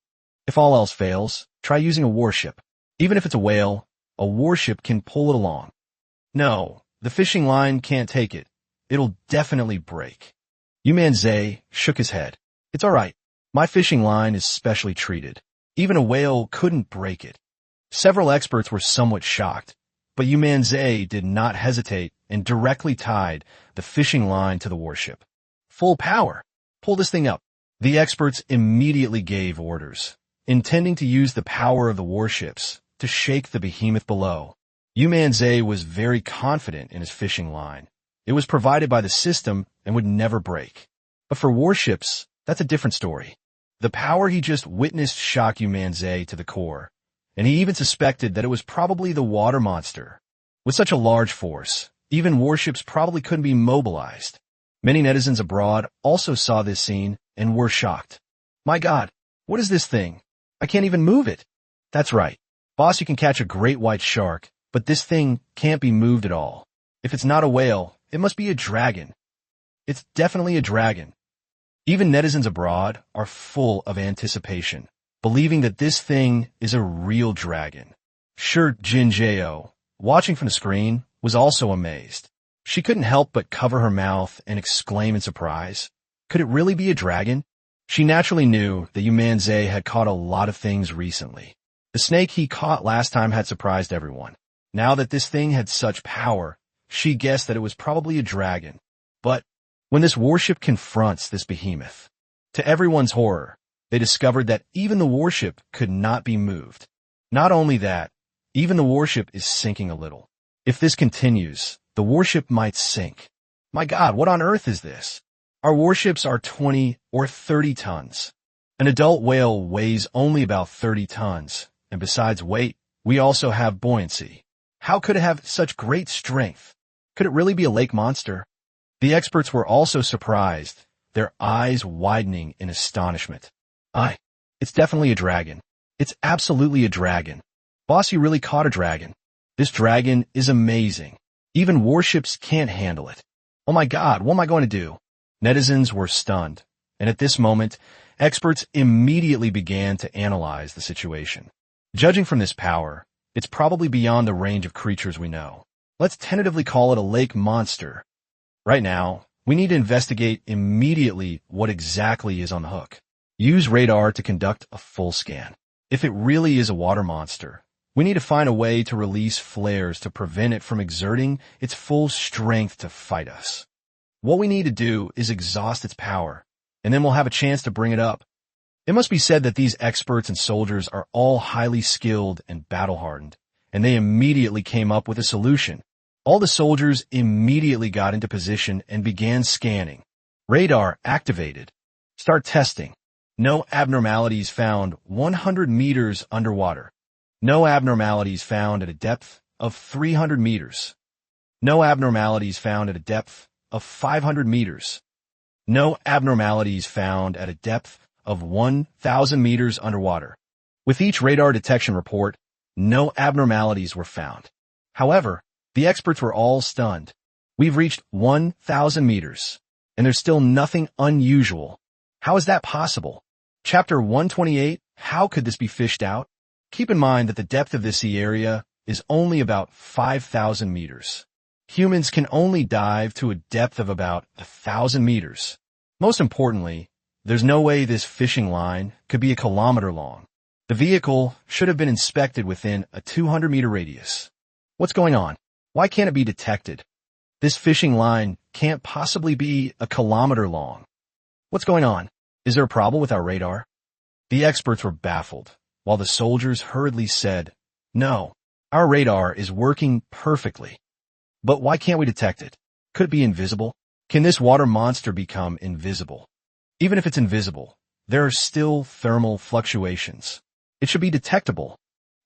If all else fails, try using a warship. Even if it's a whale, a warship can pull it along. No, the fishing line can't take it. It'll definitely break. Yu Manzai shook his head. It's all right. My fishing line is specially treated. Even a whale couldn't break it. Several experts were somewhat shocked, but Yu Manzai did not hesitate and directly tied the fishing line to the warship. Full power. Pull this thing up. The experts immediately gave orders, intending to use the power of the warships to shake the behemoth below. Yu Manzai was very confident in his fishing line. It was provided by the system and would never break. But for warships, that's a different story. The power he just witnessed shocked Yu Manzai to the core, and he even suspected that it was probably the water monster. With such a large force, even warships probably couldn't be mobilized. Many netizens abroad also saw this scene and were shocked. My God, what is this thing? I can't even move it. That's right. Boss, you can catch a great white shark, but this thing can't be moved at all. If it's not a whale, it must be a dragon. It's definitely a dragon. Even netizens abroad are full of anticipation, believing that this thing is a real dragon. Sure, Jinjeo, watching from the screen, was also amazed. She couldn't help but cover her mouth and exclaim in surprise. Could it really be a dragon? She naturally knew that Yu Manzai had caught a lot of things recently. The snake he caught last time had surprised everyone. Now that this thing had such power, she guessed that it was probably a dragon. But when this warship confronts this behemoth, to everyone's horror, they discovered that even the warship could not be moved. Not only that, even the warship is sinking a little. If this continues, the warship might sink. My God, what on earth is this? Our warships are 20 or 30 tons. An adult whale weighs only about 30 tons, and besides weight, we also have buoyancy. How could it have such great strength? Could it really be a lake monster? The experts were also surprised, their eyes widening in astonishment. It's definitely a dragon. It's absolutely a dragon. Boss, you really caught a dragon. This dragon is amazing. Even warships can't handle it. Oh my God, what am I going to do? Netizens were stunned, and at this moment, experts immediately began to analyze the situation. Judging from this power, it's probably beyond the range of creatures we know. Let's tentatively call it a lake monster. Right now, We need to investigate immediately what exactly is on the hook. Use radar to conduct a full scan. If it really is a water monster, we need to find a way to release flares to prevent it from exerting its full strength to fight us. What we need to do is exhaust its power, and then we'll have a chance to bring it up. It must be said that these experts and soldiers are all highly skilled and battle-hardened, and they immediately came up with a solution. All the soldiers immediately got into position and began scanning. Radar activated. Start testing. No abnormalities found 100 meters underwater. No abnormalities found at a depth of 300 meters. No abnormalities found at a depth of 500 meters. No abnormalities found at a depth of 1,000 meters underwater. With each radar detection report, no abnormalities were found. However, the experts were all stunned. We've reached 1,000 meters, and there's still nothing unusual. How is that possible? Chapter 128, how could this be fished out? Keep in mind that the depth of this sea area is only about 5,000 meters. Humans can only dive to a depth of about 1,000 meters. Most importantly, there's no way this fishing line could be a kilometer long. The vehicle should have been inspected within a 200-meter radius. What's going on? Why can't it be detected? This fishing line can't possibly be a kilometer long. What's going on? Is there a problem with our radar? The experts were baffled, while the soldiers hurriedly said, "No, our radar is working perfectly. But why can't we detect it? Could it be invisible? Can this water monster become invisible? Even if it's invisible, there are still thermal fluctuations. It should be detectable."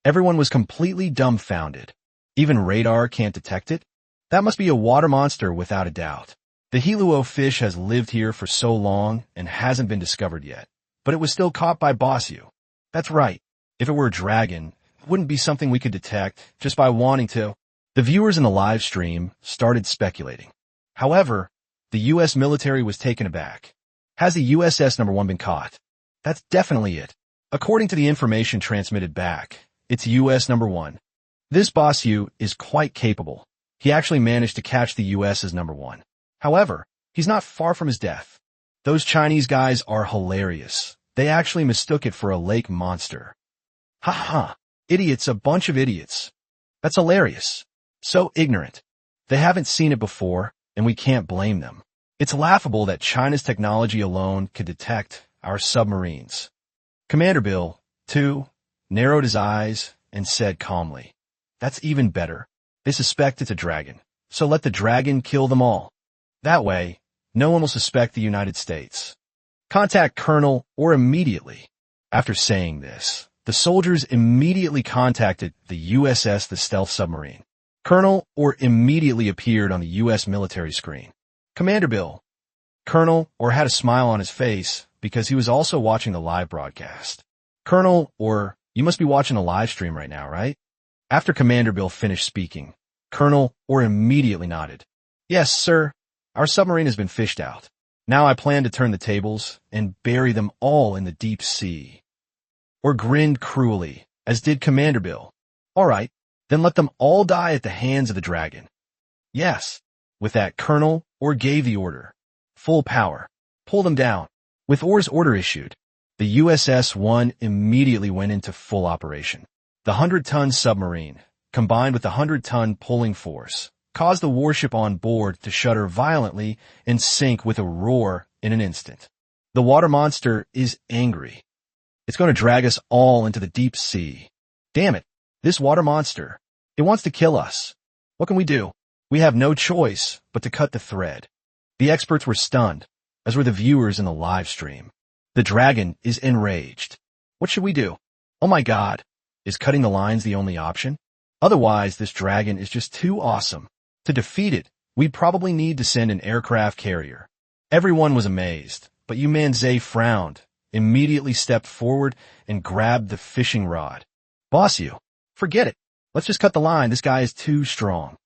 Everyone was completely dumbfounded. Even radar can't detect it? That must be a water monster without a doubt. The Hiluo fish has lived here for so long and hasn't been discovered yet, but it was still caught by Boss Yu. That's right. If it were a dragon, it wouldn't be something we could detect just by wanting to. The viewers in the live stream started speculating. However, the U.S. military was taken aback. Has the USS No. 1 been caught? That's definitely it. According to the information transmitted back, it's U.S. No. 1. This Boss Yu is quite capable. He actually managed to catch the US's No. 1. However, he's not far from his death. Those Chinese guys are hilarious. They actually mistook it for a lake monster. Ha ha. Idiots, a bunch of idiots. That's hilarious. So ignorant. They haven't seen it before, and we can't blame them. It's laughable that China's technology alone could detect our submarines. Commander Bill, too, narrowed his eyes and said calmly, "That's even better. They suspect it's a dragon, so let the dragon kill them all. That way, no one will suspect the United States. Contact Colonel or immediately." After saying this, the soldiers immediately contacted the USS the stealth submarine. Colonel or immediately appeared on the U.S. military screen. Commander Bill. Colonel or had a smile on his face because he was also watching the live broadcast. Colonel or you must be watching a live stream right now, right? After Commander Bill finished speaking, Colonel or immediately nodded. "Yes, sir. Our submarine has been fished out. Now I plan to turn the tables and bury them all in the deep sea." Or grinned cruelly, as did Commander Bill. "All right, then let them all die at the hands of the dragon." "Yes." With that, Colonel Orr gave the order. "Full power. Pull them down." With Orr's order issued, the USS-1 immediately went into full operation. The 100-ton submarine, combined with the 100-ton pulling force, caused the warship on board to shudder violently and sink with a roar in an instant. The water monster is angry. It's going to drag us all into the deep sea. Damn it, this water monster. It wants to kill us. What can we do? We have no choice but to cut the thread. The experts were stunned, as were the viewers in the live stream. The dragon is enraged. What should we do? Oh my God, is cutting the lines the only option? Otherwise, this dragon is just too awesome. To defeat it, we'd probably need to send an aircraft carrier. Everyone was amazed, but Yu Manzai frowned, immediately stepped forward, and grabbed the fishing rod. "Boss Yu, forget it. Let's just cut the line. This guy is too strong."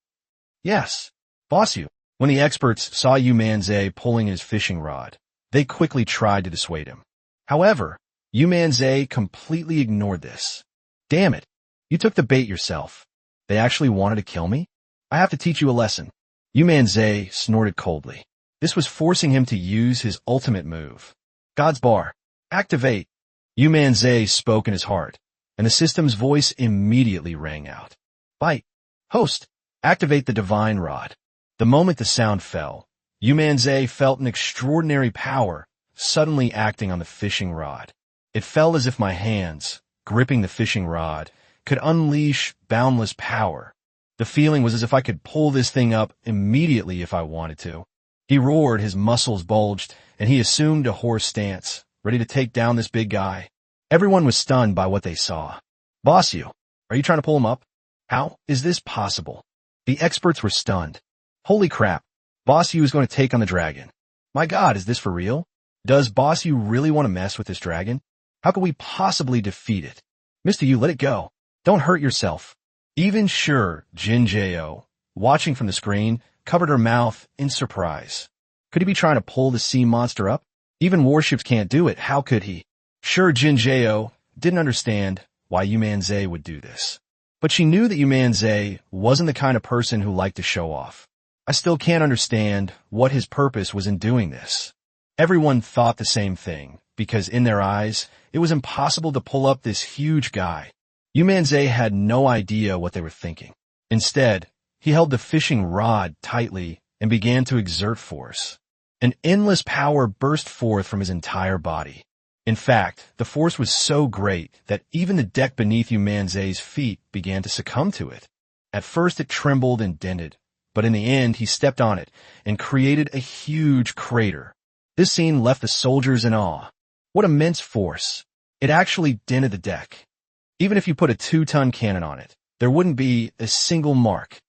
"Yes, Boss Yu." When the experts saw Yu Manzai pulling his fishing rod, they quickly tried to dissuade him. However, Yu Manzai completely ignored this. "Damn it, you took the bait yourself. They actually wanted to kill me? I have to teach you a lesson." Yu Manzai snorted coldly. This was forcing him to use his ultimate move. God's Bar. Activate. Yu Manzai spoke in his heart, and the system's voice immediately rang out. Bite. Host. Activate the divine rod. The moment the sound fell, Yu Manzai felt an extraordinary power suddenly acting on the fishing rod. It felt as if my hands, gripping the fishing rod, could unleash boundless power. The feeling was as if I could pull this thing up immediately if I wanted to. He roared, his muscles bulged, and he assumed a horse stance, ready to take down this big guy. Everyone was stunned by what they saw. Boss Yu, are you trying to pull him up? How is this possible? The experts were stunned. Holy crap, Boss Yu is going to take on the dragon. My God, is this for real? Does Boss Yu really want to mess with this dragon? How could we possibly defeat it? Mr. Yu, let it go. Don't hurt yourself. Even sure, Jin Jao, watching from the screen, covered her mouth in surprise. Could he be trying to pull the sea monster up? Even warships can't do it. How could he? Sure, Jin Jao didn't understand why Yu Manzai would do this. But she knew that Yu Manzai wasn't the kind of person who liked to show off. I still can't understand what his purpose was in doing this. Everyone thought the same thing, because in their eyes, it was impossible to pull up this huge guy. Yu Manzai had no idea what they were thinking. Instead, he held the fishing rod tightly and began to exert force. An endless power burst forth from his entire body. In fact, the force was so great that even the deck beneath Yu Manzai's feet began to succumb to it. At first it trembled and dented, but in the end he stepped on it and created a huge crater. This scene left the soldiers in awe. What immense force! It actually dented the deck. Even if you put a 2-ton cannon on it, there wouldn't be a single mark.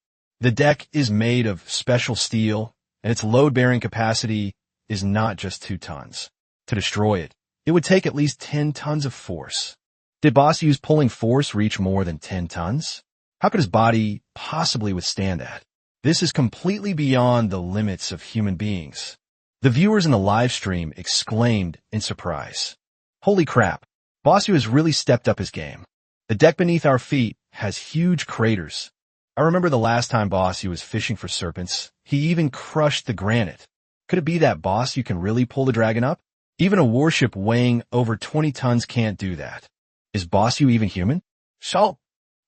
The deck is made of special steel, and its load-bearing capacity is not just 2 tons. To destroy it, it would take at least 10 tons of force. Did Boss Yu's pulling force reach more than 10 tons? How could his body possibly withstand that? This is completely beyond the limits of human beings. The viewers in the live stream exclaimed in surprise. Holy crap, Boss Yu has really stepped up his game. The deck beneath our feet has huge craters. I remember the last time Boss Yu was fishing for serpents, he even crushed the granite. Could it be that Boss Yu can really pull the dragon up? Even a warship weighing over 20 tons can't do that. Is Boss Yu even human? So,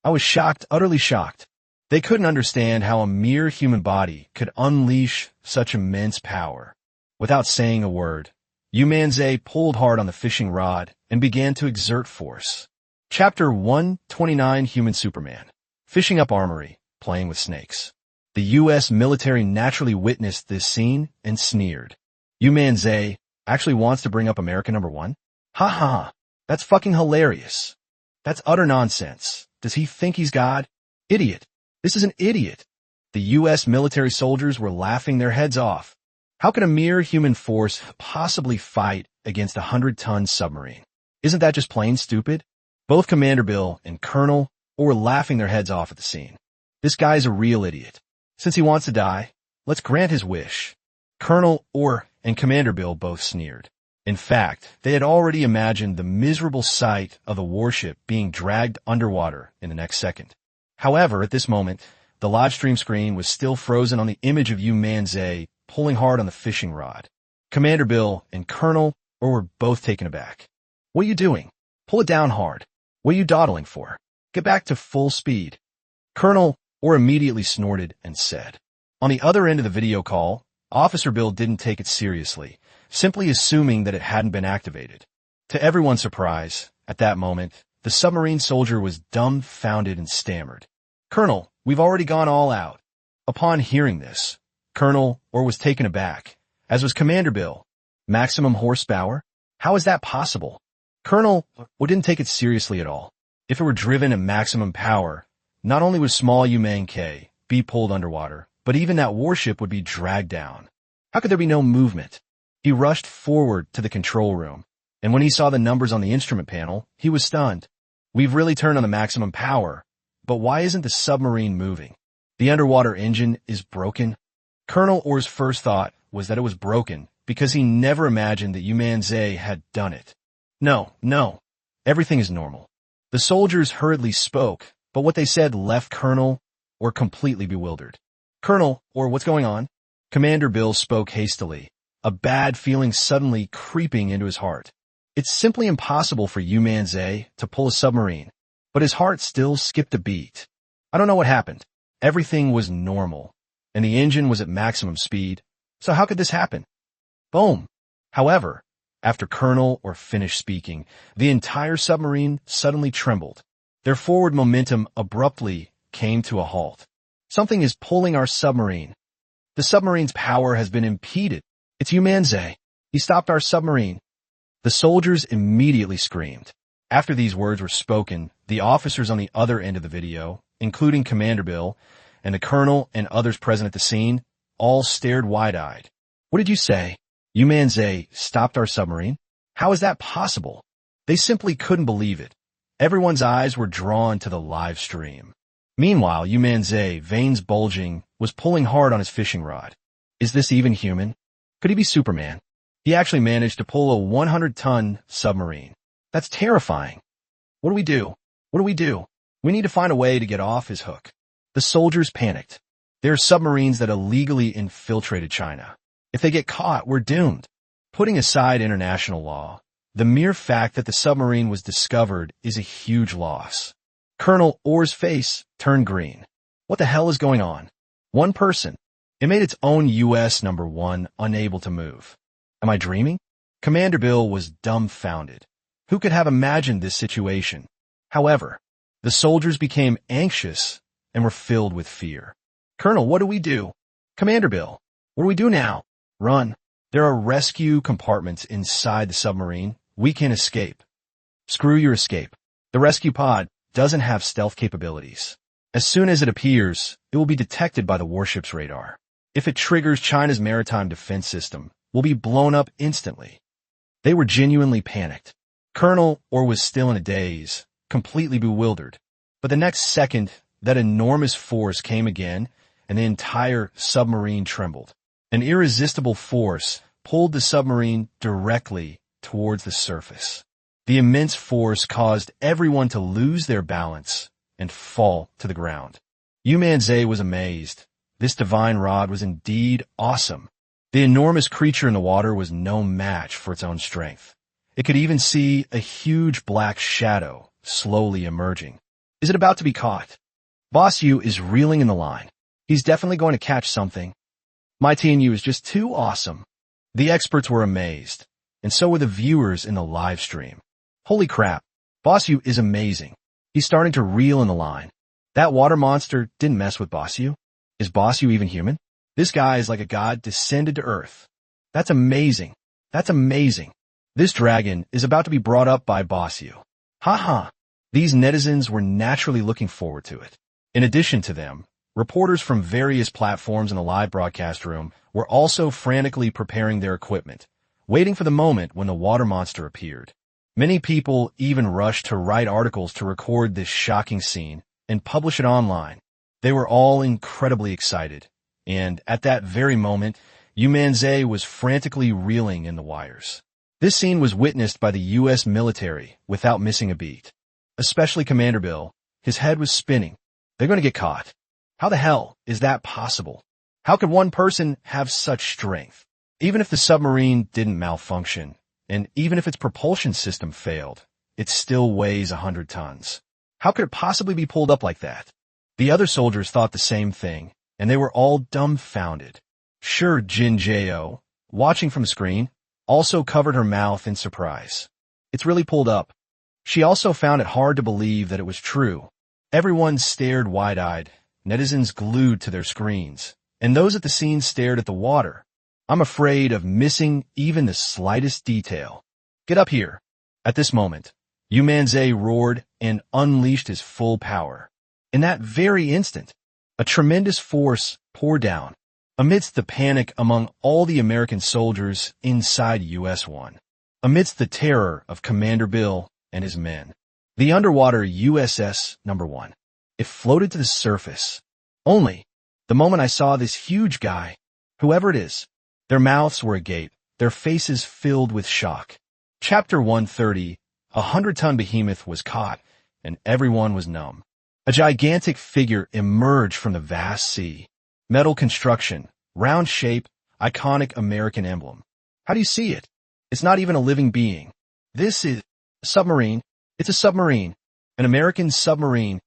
I was shocked, utterly shocked. They couldn't understand how a mere human body could unleash such immense power. Without saying a word, Yu Manzai pulled hard on the fishing rod and began to exert force. Chapter 129, Human Superman. Fishing up armory, playing with snakes. The U.S. military naturally witnessed this scene and sneered. Yu Manzai actually wants to bring up America #1? Ha ha, that's fucking hilarious. That's utter nonsense. Does he think he's God? Idiot. This is an idiot. The U.S. military soldiers were laughing their heads off. How can a mere human force possibly fight against a 100-ton submarine? Isn't that just plain stupid? Both Commander Bill and Colonel were laughing their heads off at the scene. This guy's a real idiot. Since he wants to die, let's grant his wish. Colonel and Commander Bill both sneered. In fact, they had already imagined the miserable sight of the warship being dragged underwater in the next second. However, at this moment, the live stream screen was still frozen on the image of Yu Manzai pulling hard on the fishing rod. Commander Bill and Colonel were both taken aback. What are you doing? Pull it down hard. What are you dawdling for? Get back to full speed. Colonel immediately snorted and said. On the other end of the video call, Officer Bill didn't take it seriously, simply assuming that it hadn't been activated. To everyone's surprise, at that moment, the submarine soldier was dumbfounded and stammered. Colonel, we've already gone all out. Upon hearing this, Colonel was taken aback, as was Commander Bill. Maximum horsepower? How is that possible? Colonel didn't take it seriously at all. If it were driven at maximum power, not only would small Yu Manzai be pulled underwater, but even that warship would be dragged down. How could there be no movement? He rushed forward to the control room, and when he saw the numbers on the instrument panel, he was stunned. We've really turned on the maximum power, but why isn't the submarine moving? The underwater engine is broken. Colonel Orr's first thought was that it was broken because he never imagined that Yu Manzai had done it. No, everything is normal. The soldiers hurriedly spoke, but what they said left Colonel Orr completely bewildered. Colonel Orr, what's going on? Commander Bill spoke hastily, a bad feeling suddenly creeping into his heart. It's simply impossible for Yu Manzai to pull a submarine, but his heart still skipped a beat. I don't know what happened. Everything was normal, and the engine was at maximum speed, so how could this happen? Boom! However, after Colonel or finished speaking, the entire submarine suddenly trembled. Their forward momentum abruptly came to a halt. Something is pulling our submarine. The submarine's power has been impeded. It's Yu Manzai. He stopped our submarine. The soldiers immediately screamed. After these words were spoken, the officers on the other end of the video, including Commander Bill and the Colonel and others present at the scene, all stared wide-eyed. What did you say? Yu Manzai stopped our submarine? How is that possible? They simply couldn't believe it. Everyone's eyes were drawn to the live stream. Meanwhile, Yu Manzai, veins bulging, was pulling hard on his fishing rod. Is this even human? Could he be Superman? He actually managed to pull a 100-ton submarine. That's terrifying. What do we do? What do we do? We need to find a way to get off his hook. The soldiers panicked. There are submarines that illegally infiltrated China. If they get caught, we're doomed. Putting aside international law, the mere fact that the submarine was discovered is a huge loss. Colonel Orr's face turned green. What the hell is going on? One person. It made its own U.S. #1 unable to move. Am I dreaming? Commander Bill was dumbfounded. Who could have imagined this situation? However, the soldiers became anxious and were filled with fear. Colonel, what do we do? Commander Bill, what do we do now? Run. There are rescue compartments inside the submarine. We can escape. Screw your escape. The rescue pod doesn't have stealth capabilities. As soon as it appears, it will be detected by the warship's radar. If it triggers China's maritime defense system, we'll be blown up instantly. They were genuinely panicked. Colonel Orr was still in a daze, completely bewildered. But the next second, that enormous force came again, and the entire submarine trembled. An irresistible force pulled the submarine directly towards the surface. The immense force caused everyone to lose their balance and fall to the ground. Yu Manzai was amazed. This divine rod was indeed awesome. The enormous creature in the water was no match for its own strength. It could even see a huge black shadow slowly emerging. Is it about to be caught? Boss Yu is reeling in the line. He's definitely going to catch something. My TNU is just too awesome. The experts were amazed, and so were the viewers in the live stream. Holy crap, Boss Yu is amazing. He's starting to reel in the line. That water monster didn't mess with Boss Yu. Is Boss Yu even human? This guy is like a god descended to earth. That's amazing. That's amazing. This dragon is about to be brought up by Boss Yu. Ha. These netizens were naturally looking forward to it. In addition to them, reporters from various platforms in the live broadcast room were also frantically preparing their equipment, waiting for the moment when the water monster appeared. Many people even rushed to write articles to record this shocking scene and publish it online. They were all incredibly excited. And at that very moment, Yu Manzai was frantically reeling in the wires. This scene was witnessed by the U.S. military without missing a beat. Especially Commander Bill. His head was spinning. They're going to get caught. How the hell is that possible? How could one person have such strength? Even if the submarine didn't malfunction, and even if its propulsion system failed, it still weighs 100 tons. How could it possibly be pulled up like that? The other soldiers thought the same thing, and they were all dumbfounded. Sure, Jin Jao, watching from the screen, also covered her mouth in surprise. It's really pulled up. She also found it hard to believe that it was true. Everyone stared wide-eyed, netizens glued to their screens, and those at the scene stared at the water. I'm afraid of missing even the slightest detail. Get up here. At this moment, Yu Manzai roared and unleashed his full power. In that very instant, a tremendous force poured down, amidst the panic among all the American soldiers inside US-1, amidst the terror of Commander Bill and his men. The underwater USS #1. It floated to the surface. Only, the moment I saw this huge guy, whoever it is, their mouths were agape, their faces filled with shock. Chapter 130, a 100-ton behemoth was caught, and everyone was numb. A gigantic figure emerged from the vast sea. Metal construction, Round shape, iconic American emblem. How do you see it? It's not even a living being. This is a submarine. It's a submarine. An American submarine.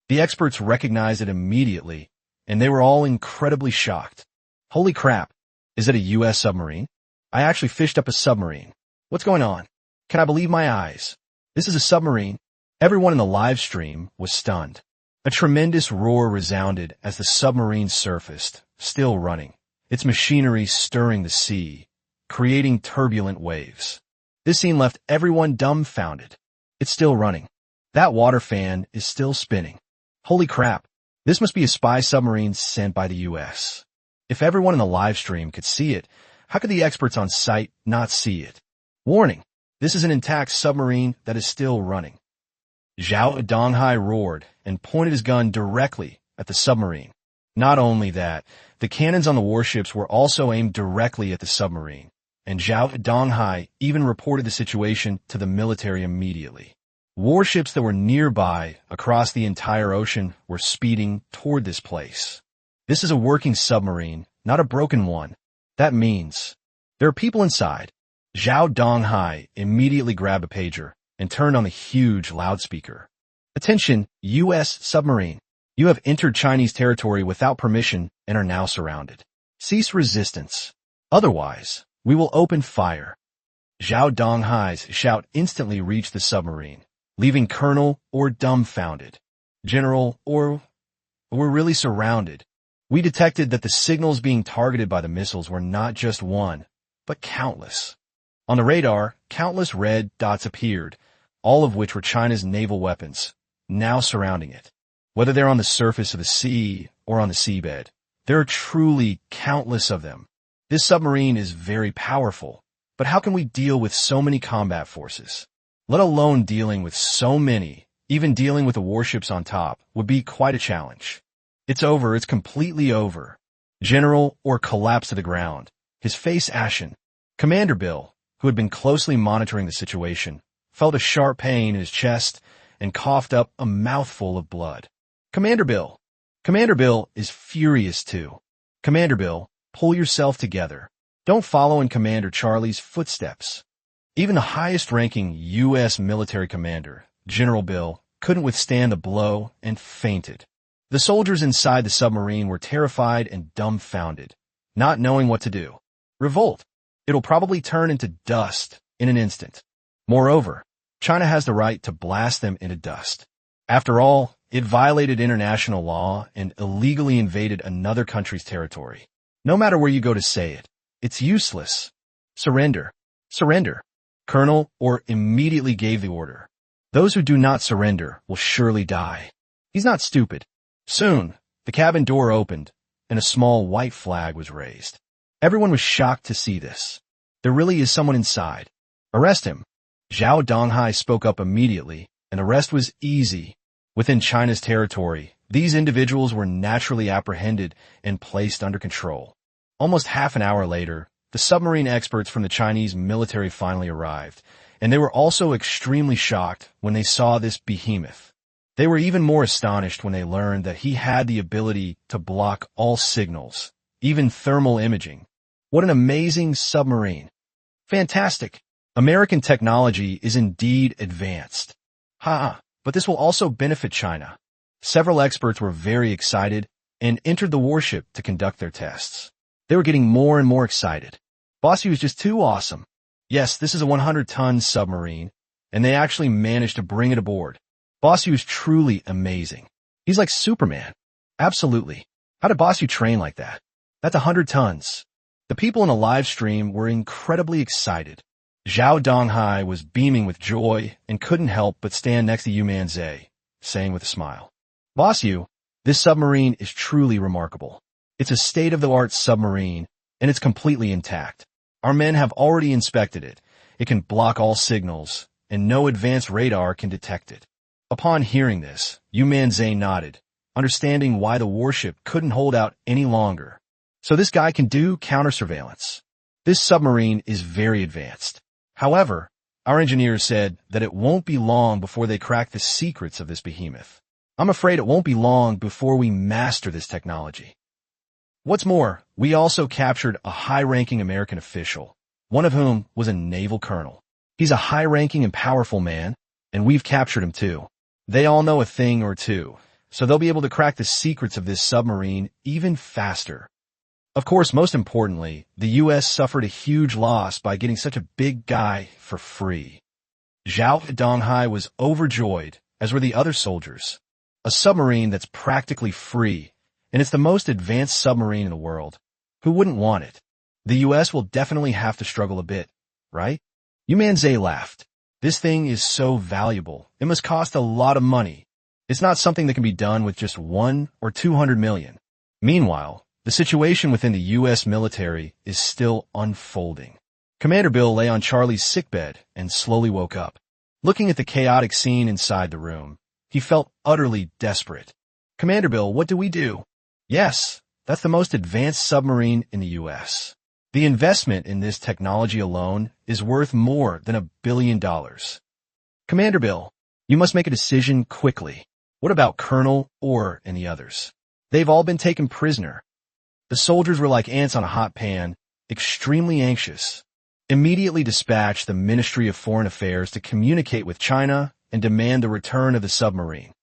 The experts recognized it immediately, and they were all incredibly shocked. Holy crap. Is it a U.S. submarine? I actually fished up a submarine. What's going on? Can I believe my eyes? This is a submarine. Everyone in the live stream was stunned. A tremendous roar resounded as the submarine surfaced, still running, its machinery stirring the sea, creating turbulent waves. This scene left everyone dumbfounded. It's still running. That water fan is still spinning. Holy crap. This must be a spy submarine sent by the U.S. If everyone in the live stream could see it, how could the experts on site not see it? Warning. This is an intact submarine that is still running. Zhao Donghai roared and pointed his gun directly at the submarine. Not only that, the cannons on the warships were also aimed directly at the submarine, and Zhao Donghai even reported the situation to the military immediately. Warships that were nearby across the entire ocean were speeding toward this place. This is a working submarine, not a broken one. That means there are people inside. Zhao Donghai immediately grabbed a pager and turned on the huge loudspeaker. Attention, U.S. submarine. You have entered Chinese territory without permission and are now surrounded. Cease resistance. Otherwise, we will open fire. Zhao Donghai's shout instantly reached the submarine, leaving Colonel or dumbfounded. General or we're really surrounded. We detected that the signals being targeted by the missiles were not just one, but countless. On the radar, countless red dots appeared, all of which were China's naval weapons, now surrounding it. Whether they're on the surface of the sea or on the seabed, there are truly countless of them. This submarine is very powerful, but how can we deal with so many combat forces? Let alone dealing with so many, even dealing with the warships on top would be quite a challenge. It's over, it's completely over. General or collapsed to the ground, his face ashen. Commander Bill, who had been closely monitoring the situation, felt a sharp pain in his chest and coughed up a mouthful of blood. Commander Bill. Commander Bill is furious too. Commander Bill, pull yourself together. Don't follow in Commander Charlie's footsteps. Even the highest-ranking U.S. military commander, General Bill, couldn't withstand the blow and fainted. The soldiers inside the submarine were terrified and dumbfounded, not knowing what to do. Revolt. It'll probably turn into dust in an instant. Moreover, China has the right to blast them into dust. After all, it violated international law and illegally invaded another country's territory. No matter where you go to say it, it's useless. Surrender. Surrender. Colonel or immediately gave the order. Those who do not surrender will surely die. He's not stupid. Soon, the cabin door opened, and a small white flag was raised. Everyone was shocked to see this. There really is someone inside. Arrest him. Zhao Donghai spoke up immediately, and the rest was easy. Within China's territory, these individuals were naturally apprehended and placed under control. Almost half an hour later, the submarine experts from the Chinese military finally arrived, and they were also extremely shocked when they saw this behemoth. They were even more astonished when they learned that he had the ability to block all signals, even thermal imaging. What an amazing submarine. Fantastic. American technology is indeed advanced. But this will also benefit China. Several experts were very excited and entered the warship to conduct their tests. They were getting more and more excited. Bossy was just too awesome. Yes, this is a 100-ton submarine, and they actually managed to bring it aboard. Bossy was truly amazing. He's like Superman. Absolutely. How did Bossy train like that? That's 100 tons. The people in the live stream were incredibly excited. Zhao Donghai was beaming with joy and couldn't help but stand next to Yu Manzai, saying with a smile, "Boss Yu, this submarine is truly remarkable. It's a state-of-the-art submarine, and it's completely intact. Our men have already inspected it. It can block all signals, and no advanced radar can detect it." Upon hearing this, Yu Manzai nodded, understanding why the warship couldn't hold out any longer. So this guy can do counter-surveillance. This submarine is very advanced. However, our engineers said that it won't be long before they crack the secrets of this behemoth. I'm afraid it won't be long before we master this technology. What's more, we also captured a high-ranking American official, one of whom was a naval colonel. He's a high-ranking and powerful man, and we've captured him too. They all know a thing or two, so they'll be able to crack the secrets of this submarine even faster. Of course, most importantly, the U.S. suffered a huge loss by getting such a big guy for free. Zhao Donghai was overjoyed, as were the other soldiers. A submarine that's practically free, and it's the most advanced submarine in the world. Who wouldn't want it? The U.S. will definitely have to struggle a bit, right? Yu Manzai laughed. This thing is so valuable. It must cost a lot of money. It's not something that can be done with just 1 or 200 million. Meanwhile, the situation within the U.S. military is still unfolding. Commander Bill lay on Charlie's sickbed and slowly woke up. Looking at the chaotic scene inside the room, he felt utterly desperate. Commander Bill, what do we do? Yes, that's the most advanced submarine in the U.S. The investment in this technology alone is worth more than $1 billion. Commander Bill, you must make a decision quickly. What about Colonel Orr and the others? They've all been taken prisoner. The soldiers were like ants on a hot pan, extremely anxious. Immediately dispatch the Ministry of Foreign Affairs to communicate with China and demand the return of the submarine.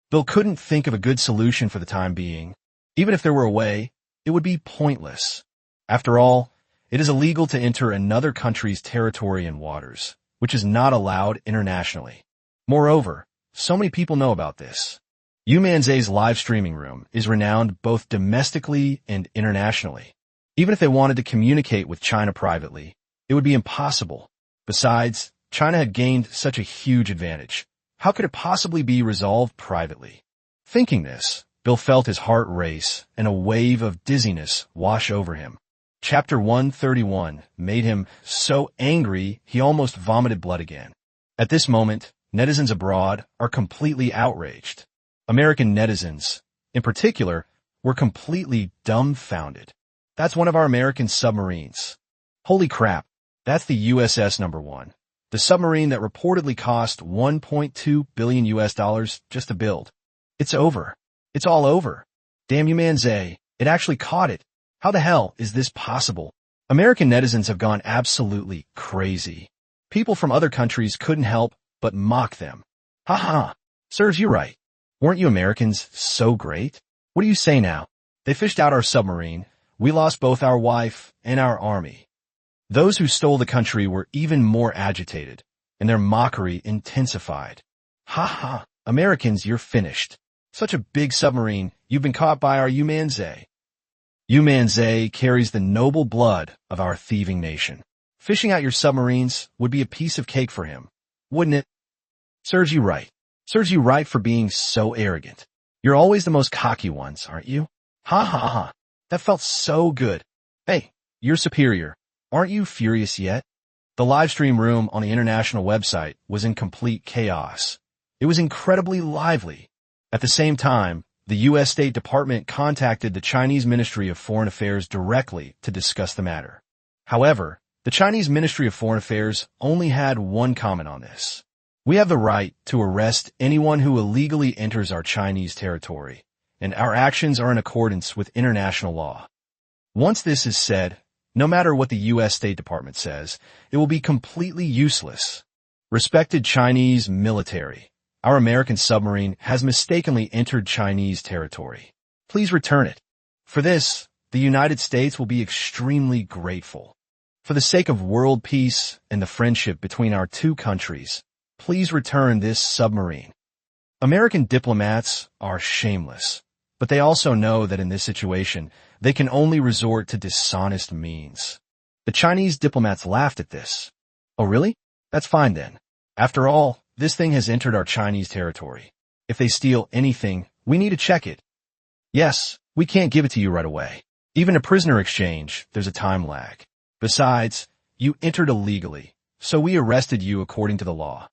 Bill couldn't think of a good solution for the time being. Even if there were a way, it would be pointless. After all, it is illegal to enter another country's territory and waters, which is not allowed internationally. Moreover, so many people know about this. Yu Manzai's live streaming room is renowned both domestically and internationally. Even if they wanted to communicate with China privately, it would be impossible. Besides, China had gained such a huge advantage. How could it possibly be resolved privately? Thinking this, Bill felt his heart race and a wave of dizziness wash over him. Chapter 131 made him so angry he almost vomited blood again. At this moment, netizens abroad are completely outraged. American netizens, in particular, were completely dumbfounded. That's one of our American submarines. Holy crap, that's the USS No. 1. The submarine that reportedly cost $1.2 billion just to build. It's over. It's all over. Damn you, Manzai. It actually caught it. How the hell is this possible? American netizens have gone absolutely crazy. People from other countries couldn't help but mock them. Ha. Serves you right. Weren't you Americans so great? What do you say now? They fished out our submarine. We lost both our wife and our army. Those who stole the country were even more agitated, and their mockery intensified. Ha. Americans, you're finished. Such a big submarine, you've been caught by our Yu Manzai. Yu Manzai carries the noble blood of our thieving nation. Fishing out your submarines would be a piece of cake for him, wouldn't it? Serves you right. Serves you right for being so arrogant. You're always the most cocky ones, aren't you? Ha. That felt so good. Hey, you're superior. Aren't you furious yet? The livestream room on the international website was in complete chaos. It was incredibly lively. At the same time, the U.S. State Department contacted the Chinese Ministry of Foreign Affairs directly to discuss the matter. However, the Chinese Ministry of Foreign Affairs only had one comment on this. We have the right to arrest anyone who illegally enters our Chinese territory, and our actions are in accordance with international law. Once this is said, no matter what the U.S. State Department says, it will be completely useless. Respected Chinese military, our American submarine has mistakenly entered Chinese territory. Please return it. For this, the United States will be extremely grateful. For the sake of world peace and the friendship between our two countries, please return this submarine. American diplomats are shameless, but they also know that in this situation, they can only resort to dishonest means. The Chinese diplomats laughed at this. Oh, really? That's fine then. After all, this thing has entered our Chinese territory. If they steal anything, we need to check it. Yes, we can't give it to you right away. Even a prisoner exchange, there's a time lag. Besides, you entered illegally, so we arrested you according to the law.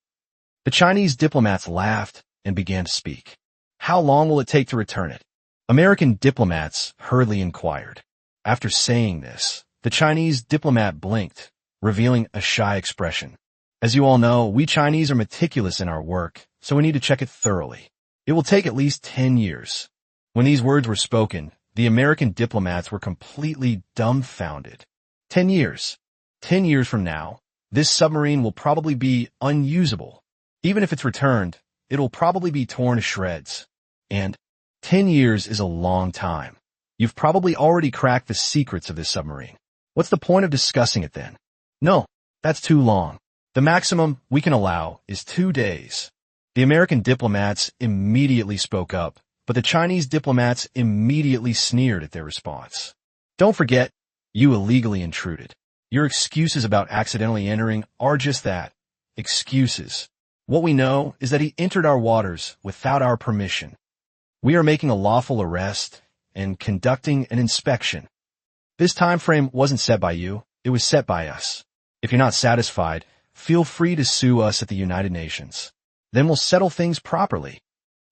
The Chinese diplomats laughed and began to speak. How long will it take to return it? American diplomats hurriedly inquired. After saying this, the Chinese diplomat blinked, revealing a shy expression. As you all know, we Chinese are meticulous in our work, so we need to check it thoroughly. It will take at least 10 years. When these words were spoken, the American diplomats were completely dumbfounded. 10 years. 10 years from now, this submarine will probably be unusable. Even if it's returned, it will probably be torn to shreds. And 10 years is a long time. You've probably already cracked the secrets of this submarine. What's the point of discussing it then? No, that's too long. The maximum we can allow is 2 days. The American diplomats immediately spoke up, but the Chinese diplomats immediately sneered at their response. Don't forget, you illegally intruded. Your excuses about accidentally entering are just that, excuses. What we know is that he entered our waters without our permission. We are making a lawful arrest and conducting an inspection. This time frame wasn't set by you, it was set by us. If you're not satisfied, feel free to sue us at the United Nations. Then we'll settle things properly.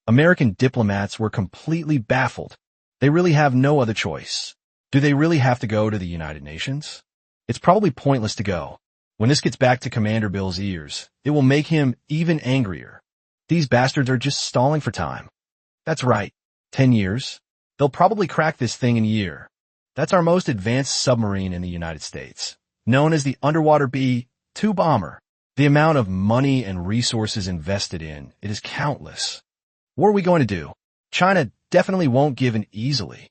American diplomats were completely baffled. They really have no other choice. Do they really have to go to the United Nations? It's probably pointless to go. When this gets back to Commander Bill's ears, it will make him even angrier. These bastards are just stalling for time. That's right. 10 years? They'll probably crack this thing in a year. That's our most advanced submarine in the United States, known as the underwater B-2 bomber. The amount of money and resources invested in it is countless. What are we going to do? China definitely won't give in easily.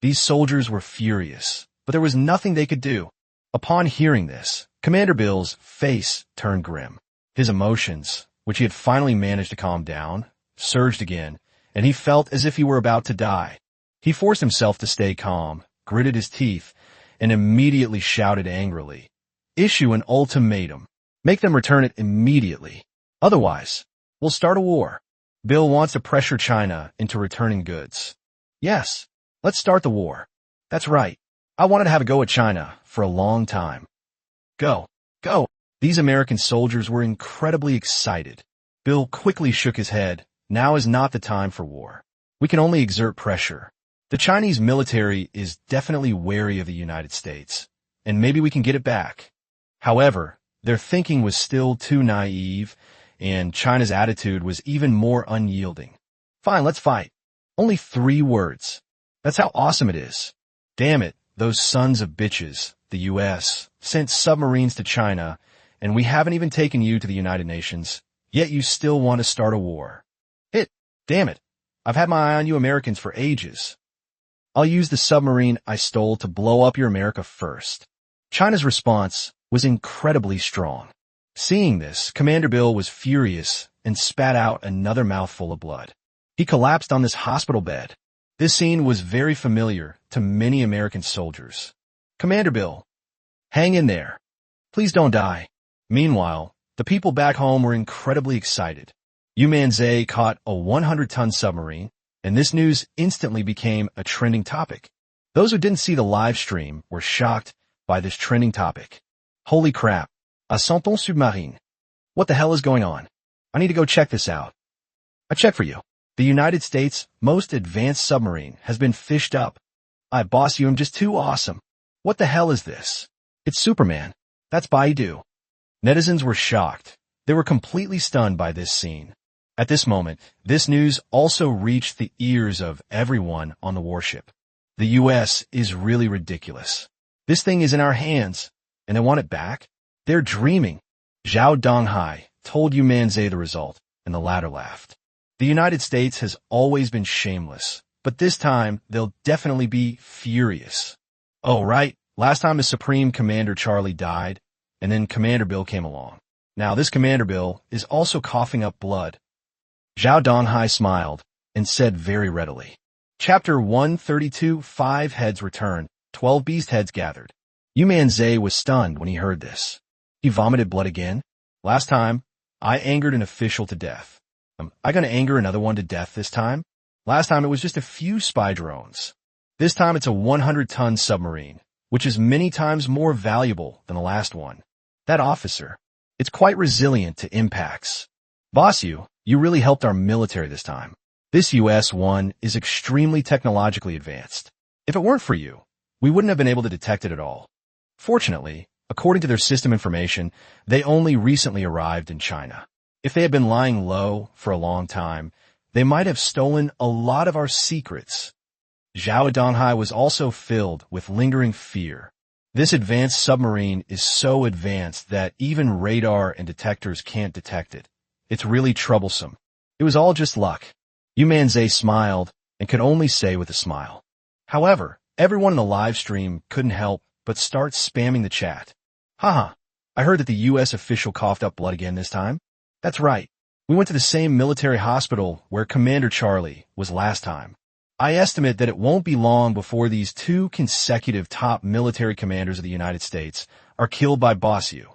These soldiers were furious, but there was nothing they could do. Upon hearing this, Commander Bill's face turned grim. His emotions, which he had finally managed to calm down, surged again, and he felt as if he were about to die. He forced himself to stay calm, gritted his teeth, and immediately shouted angrily, "Issue an ultimatum. Make them return it immediately. Otherwise, we'll start a war." Bill wants to pressure China into returning goods. Yes, let's start the war. That's right. I wanted to have a go at China for a long time. Go, go. These American soldiers were incredibly excited. Bill quickly shook his head. Now is not the time for war. We can only exert pressure. The Chinese military is definitely wary of the United States, and maybe we can get it back. However, their thinking was still too naive, and China's attitude was even more unyielding. Fine, let's fight. Only 3 words. That's how awesome it is. Damn it, those sons of bitches, the U.S., sent submarines to China, and we haven't even taken you to the United Nations, yet you still want to start a war. Damn it, I've had my eye on you Americans for ages. I'll use the submarine I stole to blow up your America first. China's response was incredibly strong. Seeing this, Commander Bill was furious and spat out another mouthful of blood. He collapsed on this hospital bed. This scene was very familiar to many American soldiers. Commander Bill, hang in there. Please don't die. Meanwhile, the people back home were incredibly excited. Yu Manzai caught a 100-ton submarine, and this news instantly became a trending topic. Those who didn't see the live stream were shocked by this trending topic. Holy crap, a 100-ton submarine. What the hell is going on? I need to go check this out. I check for you. The United States' most advanced submarine has been fished up. Boss, you am just too awesome. What the hell is this? It's Superman. That's Baidu. Netizens were shocked. They were completely stunned by this scene. At this moment, this news also reached the ears of everyone on the warship. The U.S. is really ridiculous. This thing is in our hands, and they want it back? They're dreaming. Zhao Donghai told Yu Manzai the result, and the latter laughed. The United States has always been shameless, but this time they'll definitely be furious. Oh, right, last time the Supreme Commander Charlie died, and then Commander Bill came along. Now this Commander Bill is also coughing up blood. Zhao Donghai smiled and said very readily, Chapter 132, 5 heads returned, 12 beast heads gathered. Yu Manzai was stunned when he heard this. He vomited blood again. Last time, I angered an official to death. Am I going to anger another one to death this time? Last time it was just a few spy drones. This time it's a 100-ton submarine, which is many times more valuable than the last one. That officer, it's quite resilient to impacts. Boss, you really helped our military this time. This US one is extremely technologically advanced. If it weren't for you, we wouldn't have been able to detect it at all. Fortunately, according to their system information, they only recently arrived in China. If they had been lying low for a long time, they might have stolen a lot of our secrets. Zhao Donghai was also filled with lingering fear. This advanced submarine is so advanced that even radar and detectors can't detect it. It's really troublesome. It was all just luck. Yu Manzai smiled and could only say with a smile. However, everyone in the live stream couldn't help but start spamming the chat. Haha, I heard that the U.S. official coughed up blood again this time. That's right. We went to the same military hospital where Commander Charlie was last time. I estimate that it won't be long before these two consecutive top military commanders of the United States are killed by Boss Yu.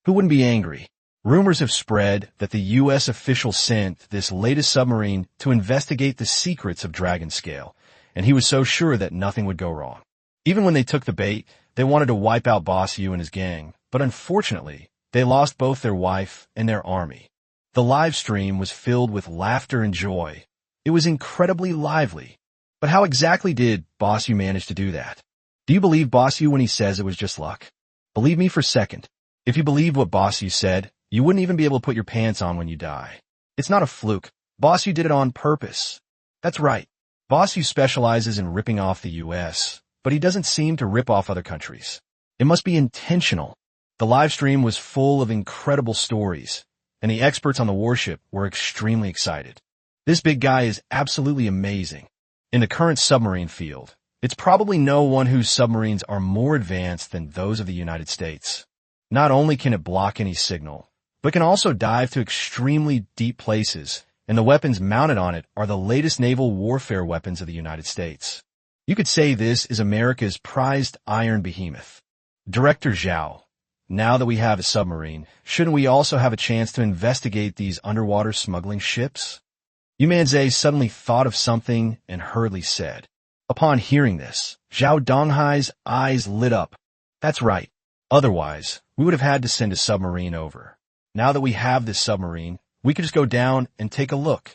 Who wouldn't be angry? Rumors have spread that the U.S. official sent this latest submarine to investigate the secrets of Dragon Scale, and he was so sure that nothing would go wrong. Even when they took the bait, they wanted to wipe out Boss Yu and his gang, but unfortunately, they lost both their wife and their army. The live stream was filled with laughter and joy. It was incredibly lively. But how exactly did Boss Yu manage to do that? Do you believe Boss Yu when he says it was just luck? Believe me for a second. If you believed what Boss Yu said, you wouldn't even be able to put your pants on when you die. It's not a fluke. Boss Yu did it on purpose. That's right. Boss Yu specializes in ripping off the U.S., but he doesn't seem to rip off other countries. It must be intentional. The live stream was full of incredible stories, and the experts on the warship were extremely excited. This big guy is absolutely amazing. In the current submarine field, it's probably no one whose submarines are more advanced than those of the United States. Not only can it block any signal, but can also dive to extremely deep places, and the weapons mounted on it are the latest naval warfare weapons of the United States. You could say this is America's prized iron behemoth. Director Zhao, now that we have a submarine, shouldn't we also have a chance to investigate these underwater smuggling ships? Yu Manzai suddenly thought of something and hurriedly said. Upon hearing this, Zhao Donghai's eyes lit up. That's right. Otherwise, we would have had to send a submarine over. Now that we have this submarine, we could just go down and take a look.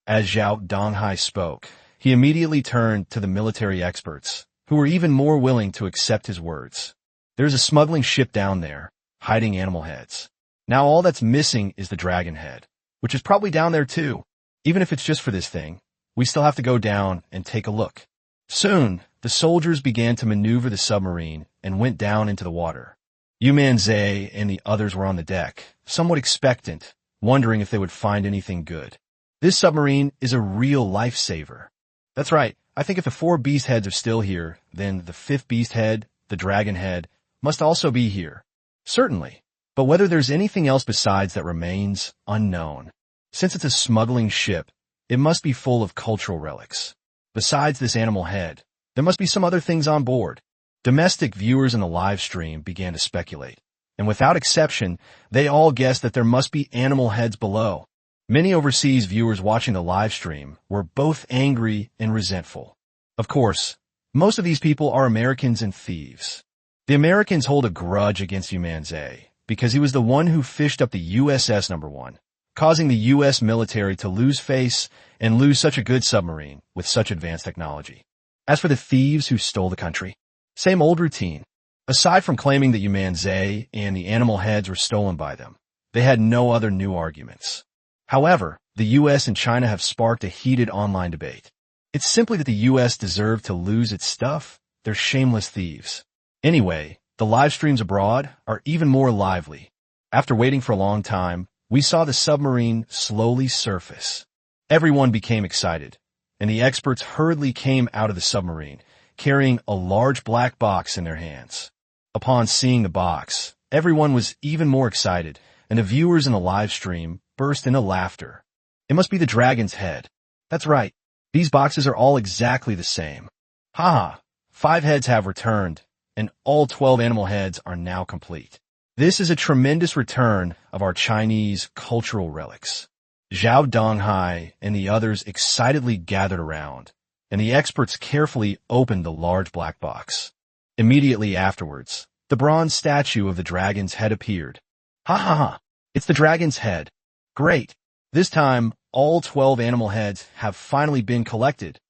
As Zhao Donghai spoke, he immediately turned to the military experts, who were even more willing to accept his words. There's a smuggling ship down there, hiding animal heads. Now all that's missing is the dragon head, which is probably down there too. Even if it's just for this thing, we still have to go down and take a look. Soon, the soldiers began to maneuver the submarine and went down into the water. Yu Manzai and the others were on the deck, somewhat expectant, wondering if they would find anything good. This submarine is a real lifesaver. That's right, I think if the 4 beast heads are still here, then the 5th beast head, the dragon head, must also be here. Certainly. But whether there's anything else besides that remains unknown. Since it's a smuggling ship, it must be full of cultural relics. Besides this animal head, there must be some other things on board. Domestic viewers in the live stream began to speculate, and without exception, they all guessed that there must be animal heads below. Many overseas viewers watching the live stream were both angry and resentful. Of course, most of these people are Americans and thieves. The Americans hold a grudge against Yu Manzai because he was the one who fished up the USS No. 1. Causing the U.S. military to lose face and lose such a good submarine with such advanced technology. As for the thieves who stole the country, same old routine. Aside from claiming that Yu Manzai and the animal heads were stolen by them, they had no other new arguments. However, the U.S. and China have sparked a heated online debate. It's simply that the U.S. deserved to lose its stuff. They're shameless thieves. Anyway, the live streams abroad are even more lively. After waiting for a long time, we saw the submarine slowly surface. Everyone became excited, and the experts hurriedly came out of the submarine, carrying a large black box in their hands. Upon seeing the box, everyone was even more excited, and the viewers in the live stream burst into laughter. It must be the dragon's head. That's right. These boxes are all exactly the same. Haha, 5 heads have returned, and all 12 animal heads are now complete. This is a tremendous return of our Chinese cultural relics. Zhao Donghai and the others excitedly gathered around, and the experts carefully opened the large black box. Immediately afterwards, the bronze statue of the dragon's head appeared. Ha ha ha! It's the dragon's head. Great! This time, all 12 animal heads have finally been collected.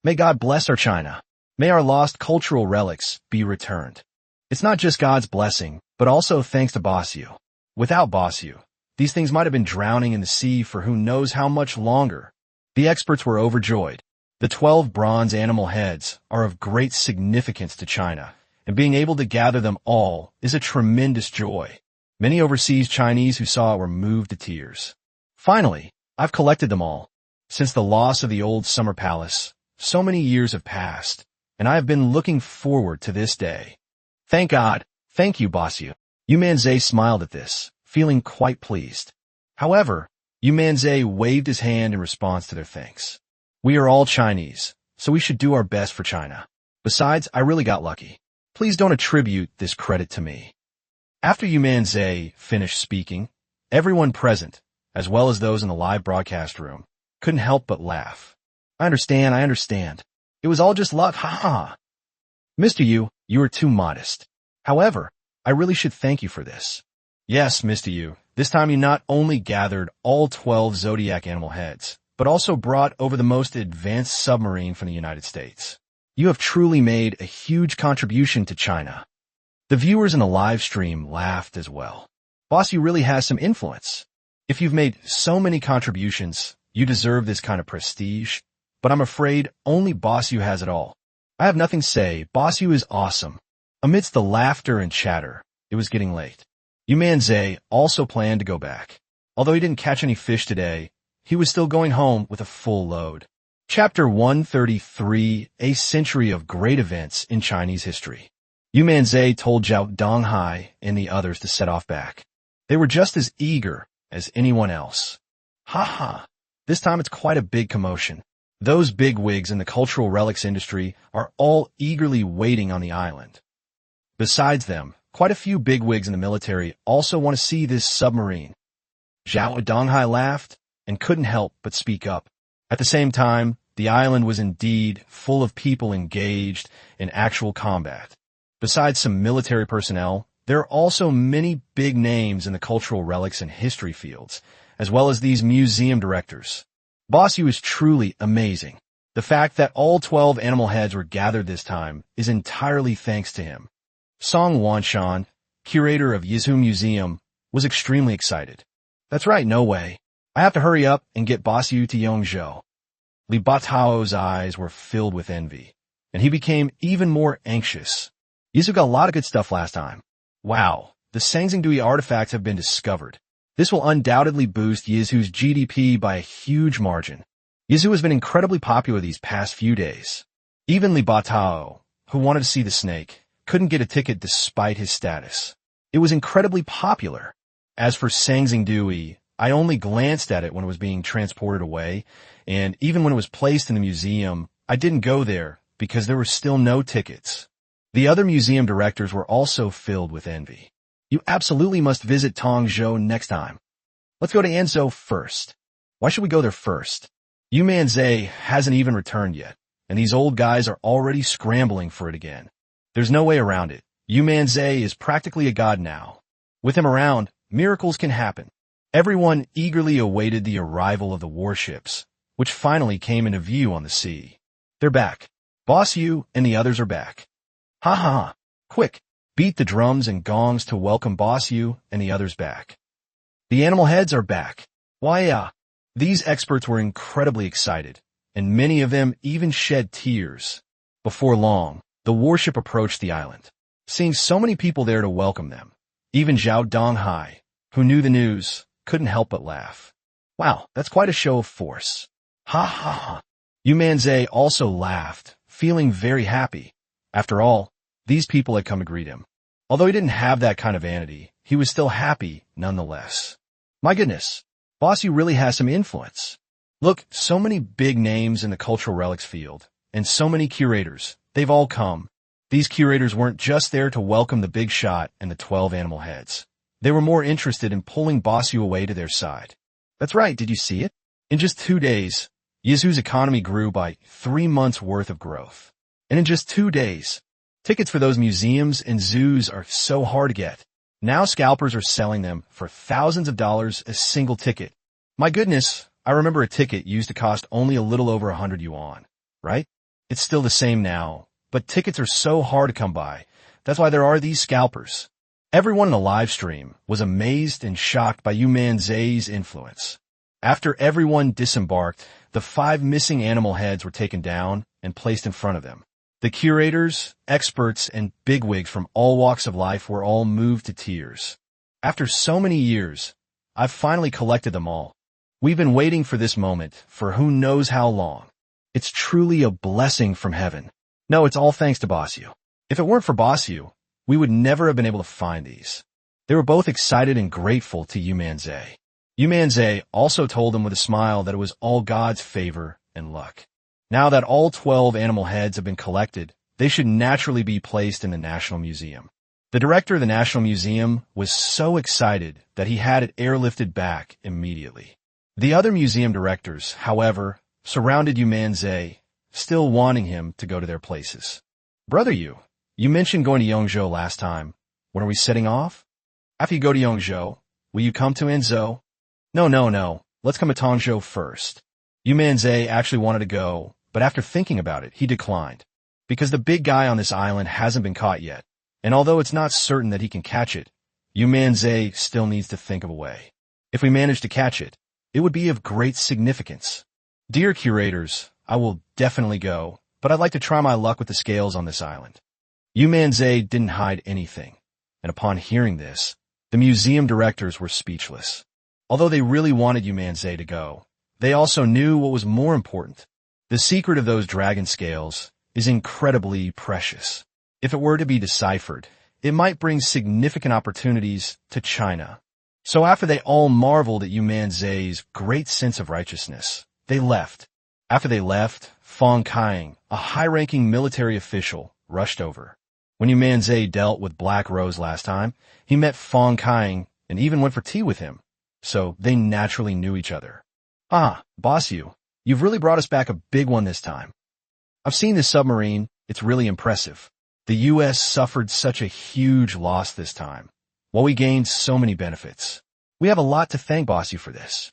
May God bless our China. May our lost cultural relics be returned. It's not just God's blessing, but also thanks to Boss Yu. Without Boss Yu, these things might have been drowning in the sea for who knows how much longer. The experts were overjoyed. The 12 bronze animal heads are of great significance to China, and being able to gather them all is a tremendous joy. Many overseas Chinese who saw it were moved to tears. Finally, I've collected them all. Since the loss of the old summer palace, so many years have passed, and I have been looking forward to this day. Thank God. Thank you, Bossu. Yu Manzai smiled at this, feeling quite pleased. However, Yu Manzai waved his hand in response to their thanks. We are all Chinese, so we should do our best for China. Besides, I really got lucky. Please don't attribute this credit to me. After Yu Manzai finished speaking, everyone present, as well as those in the live broadcast room, couldn't help but laugh. I understand. It was all just luck, ha. Mr. Yu, you are too modest. However, I really should thank you for this. Yes, Mr. Yu, this time you not only gathered all 12 zodiac animal heads, but also brought over the most advanced submarine from the United States. You have truly made a huge contribution to China. The viewers in the live stream laughed as well. Bossu really has some influence. If you've made so many contributions, you deserve this kind of prestige, but I'm afraid only Bossu has it all. I have nothing to say. Bossu is awesome. Amidst the laughter and chatter, it was getting late. Yu Manzai also planned to go back. Although he didn't catch any fish today, he was still going home with a full load. Chapter 133, A Century of Great Events in Chinese History. Yu Manzai told Zhao Donghai and the others to set off back. They were just as eager as anyone else. This time it's quite a big commotion. Those bigwigs in the cultural relics industry are all eagerly waiting on the island. Besides them, quite a few bigwigs in the military also want to see this submarine. Zhao Donghai laughed and couldn't help but speak up. At the same time, the island was indeed full of people engaged in actual combat. Besides some military personnel, there are also many big names in the cultural relics and history fields, as well as these museum directors. Bossu is truly amazing. The fact that all 12 animal heads were gathered this time is entirely thanks to him. Song Wanshan, curator of Yizhu Museum, was extremely excited. That's right, no way. I have to hurry up and get Bossu to Yongzhou. Li Batao's eyes were filled with envy, and he became even more anxious. Yizhu got a lot of good stuff last time. Wow, the Sangzingdui artifacts have been discovered. This will undoubtedly boost Yizhu's GDP by a huge margin. Yizhu has been incredibly popular these past few days. Even Li Batao, who wanted to see the snake, couldn't get a ticket despite his status. It was incredibly popular. As for Sangzingdui, I only glanced at it when it was being transported away, and even when it was placed in the museum, I didn't go there because there were still no tickets. The other museum directors were also filled with envy. You absolutely must visit Tongzhou next time. Let's go to Anzhou first. Why should we go there first? Yu Manzai hasn't even returned yet, and these old guys are already scrambling for it again. There's no way around it. Yu Manzai is practically a god now. With him around, miracles can happen. Everyone eagerly awaited the arrival of the warships, which finally came into view on the sea. They're back. Boss Yu and the others are back. Quick, beat the drums and gongs to welcome Boss Yu and the others back. The animal heads are back. These experts were incredibly excited, and many of them even shed tears. Before long, the warship approached the island. Seeing so many people there to welcome them, even Zhao Donghai, who knew the news, couldn't help but laugh. Wow, that's quite a show of force. Yu Manzai also laughed, feeling very happy. After all, these people had come to greet him. Although he didn't have that kind of vanity, he was still happy nonetheless. My goodness, Bossu really has some influence. Look, so many big names in the cultural relics field, and so many curators, they've all come. These curators weren't just there to welcome the big shot and the 12 animal heads. They were more interested in pulling Bossu away to their side. That's right, did you see it? In just 2 days, Yizhu's economy grew by 3 months' worth of growth. And in just 2 days, tickets for those museums and zoos are so hard to get. Now scalpers are selling them for thousands of dollars a single ticket. My goodness, I remember a ticket used to cost only a little over 100 yuan, right? It's still the same now, but tickets are so hard to come by. That's why there are these scalpers. Everyone in the live stream was amazed and shocked by Yu Manzai's influence. After everyone disembarked, The 5 missing animal heads were taken down and placed in front of them. The curators, experts, and bigwigs from all walks of life were all moved to tears. After so many years, I've finally collected them all. We've been waiting for this moment for who knows how long. It's truly a blessing from heaven. No, it's all thanks to Bossu. If it weren't for Bossu, we would never have been able to find these. They were both excited and grateful to Yu Manzai. Yu Manzai also told them with a smile that it was all God's favor and luck. Now that all 12 animal heads have been collected, they should naturally be placed in the National Museum. The director of the National Museum was so excited that he had it airlifted back immediately. The other museum directors, however, surrounded Yu Manzai, still wanting him to go to their places. Brother Yu, you mentioned going to Yongzhou last time. When are we setting off? After you go to Yongzhou, will you come to Anzhou? No. Let's come to Tongzhou first. Yu Manzai actually wanted to go, but after thinking about it, he declined. Because the big guy on this island hasn't been caught yet, and although it's not certain that he can catch it, Yu Manzai still needs to think of a way. If we manage to catch it, it would be of great significance. Dear curators, I will definitely go, but I'd like to try my luck with the scales on this island. Yu Manzai didn't hide anything, and upon hearing this, the museum directors were speechless. Although they really wanted Yu Manzai to go, they also knew what was more important. The secret of those dragon scales is incredibly precious. If it were to be deciphered, it might bring significant opportunities to China. So after they all marveled at Yu Manzai's great sense of righteousness, they left. After they left, Fong Kaiying, a high-ranking military official, rushed over. When Yu Manzai dealt with Black Rose last time, he met Fong Kaiying and even went for tea with him, so they naturally knew each other. Ah, Bossu, you've really brought us back a big one this time. I've seen this submarine, it's really impressive. The U.S. suffered such a huge loss this time, while we gained so many benefits. We have a lot to thank Bossu for this.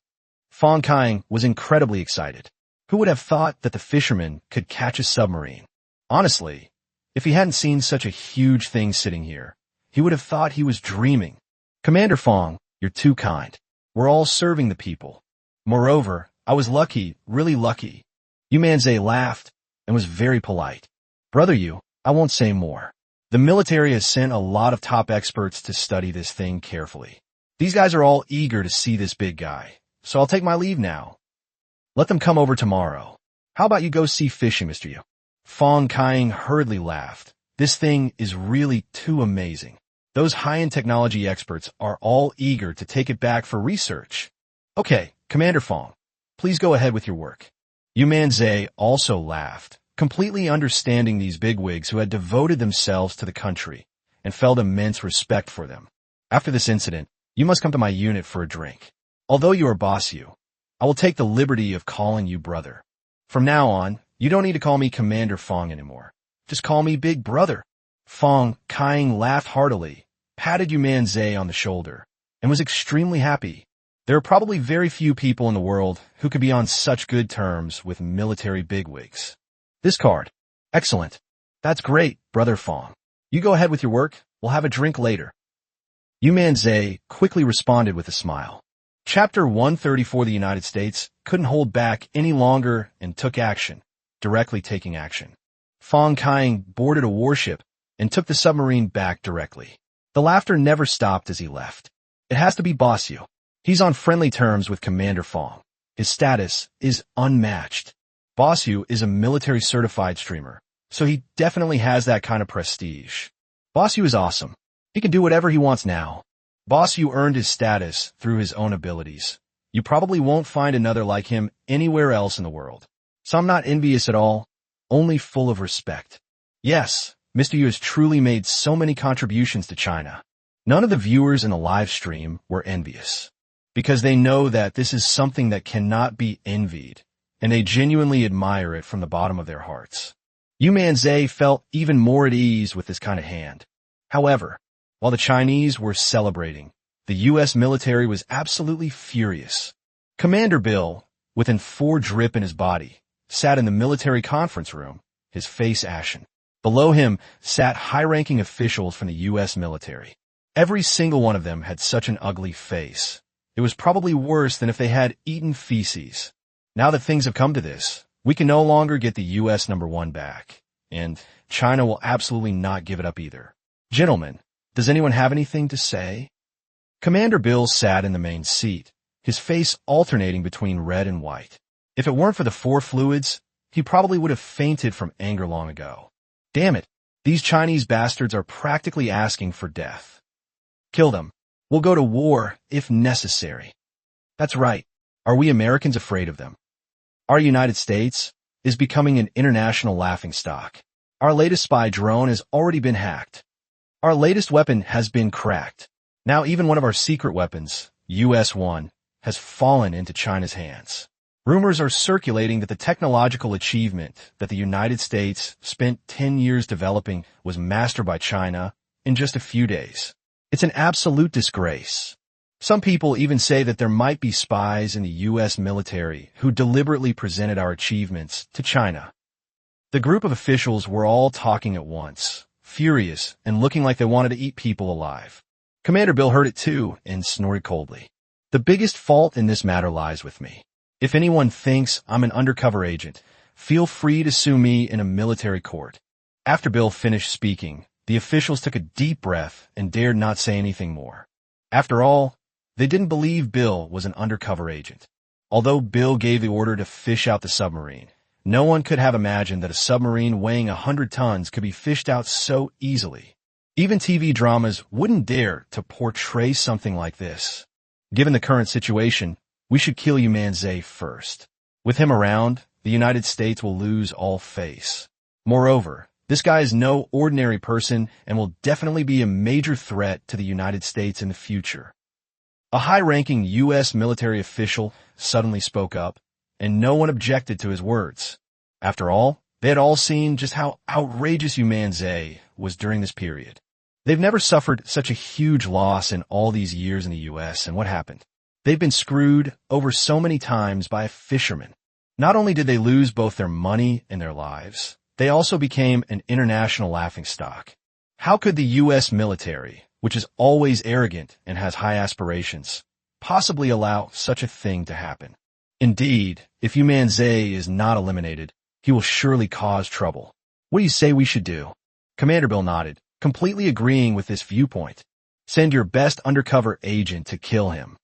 Fong Kaiying was incredibly excited. Who would have thought that the fisherman could catch a submarine? Honestly, if he hadn't seen such a huge thing sitting here, he would have thought he was dreaming. Commander Fong, you're too kind. We're all serving the people. Moreover, I was lucky, really lucky. Yu Manzai laughed and was very polite. Brother Yu, I won't say more. The military has sent a lot of top experts to study this thing carefully. These guys are all eager to see this big guy, so I'll take my leave now. Let them come over tomorrow. How about you go see fishing, Mr. Yu? Fong Kaiying hurriedly laughed. This thing is really too amazing. Those high-end technology experts are all eager to take it back for research. Okay, Commander Fong, please go ahead with your work. Yu Manzai also laughed, completely understanding these bigwigs who had devoted themselves to the country and felt immense respect for them. After this incident, you must come to my unit for a drink. Although you are Bossu, I will take the liberty of calling you brother. From now on, you don't need to call me Commander Fong anymore. Just call me Big Brother. Fong Kaiying laughed heartily, patted Yu Manzai on the shoulder, and was extremely happy. There are probably very few people in the world who could be on such good terms with military bigwigs. This card. Excellent. That's great, Brother Fong. You go ahead with your work. We'll have a drink later. Yu Manzai quickly responded with a smile. Chapter 134 The United States couldn't hold back any longer and took action, directly taking action. Fong Kaiying boarded a warship and took the submarine back directly. The laughter never stopped as he left. It has to be Bossu. He's on friendly terms with Commander Fong. His status is unmatched. Bossu is a military certified streamer, so he definitely has that kind of prestige. Bossu is awesome. He can do whatever he wants now. Bossu earned his status through his own abilities. You probably won't find another like him anywhere else in the world. So I'm not envious at all, only full of respect. Yes, Mr. Yu has truly made so many contributions to China. None of the viewers in the live stream were envious, because they know that this is something that cannot be envied, and they genuinely admire it from the bottom of their hearts. Yu Manzai felt even more at ease with this kind of hand. However, while the Chinese were celebrating, the U.S. military was absolutely furious. Commander Bill, with an 4 drip in his body, sat in the military conference room, his face ashen. Below him sat high-ranking officials from the U.S. military. Every single one of them had such an ugly face. It was probably worse than if they had eaten feces. Now that things have come to this, we can no longer get the U.S. #1 back, and China will absolutely not give it up either. Gentlemen, does anyone have anything to say? Commander Bill sat in the main seat, his face alternating between red and white. If it weren't for the four fluids, he probably would have fainted from anger long ago. Damn it, these Chinese bastards are practically asking for death. Kill them. We'll go to war if necessary. That's right. Are we Americans afraid of them? Our United States is becoming an international laughingstock. Our latest spy drone has already been hacked. Our latest weapon has been cracked. Now even one of our secret weapons, US-1, has fallen into China's hands. Rumors are circulating that the technological achievement that the United States spent 10 years developing was mastered by China in just a few days. It's an absolute disgrace. Some people even say that there might be spies in the U.S. military who deliberately presented our achievements to China. The group of officials were all talking at once, furious and looking like they wanted to eat people alive. Commander Bill heard it too and snorted coldly. The biggest fault in this matter lies with me. If anyone thinks I'm an undercover agent, feel free to sue me in a military court. After Bill finished speaking, the officials took a deep breath and dared not say anything more. After all, they didn't believe Bill was an undercover agent. Although Bill gave the order to fish out the submarine, no one could have imagined that a submarine weighing 100 tons could be fished out so easily. Even TV dramas wouldn't dare to portray something like this. Given the current situation, we should kill Yu Manzai first. With him around, the United States will lose all face. Moreover, this guy is no ordinary person and will definitely be a major threat to the United States in the future. A high-ranking U.S. military official suddenly spoke up, and no one objected to his words. After all, they had all seen just how outrageous Yu Manzai was during this period. They've never suffered such a huge loss in all these years in the U.S., and what happened? They've been screwed over so many times by a fisherman. Not only did they lose both their money and their lives, they also became an international laughingstock. How could the U.S. military, which is always arrogant and has high aspirations, possibly allow such a thing to happen? Indeed, if Yu Manzai is not eliminated, he will surely cause trouble. What do you say we should do? Commander Bill nodded, completely agreeing with this viewpoint. Send your best undercover agent to kill him.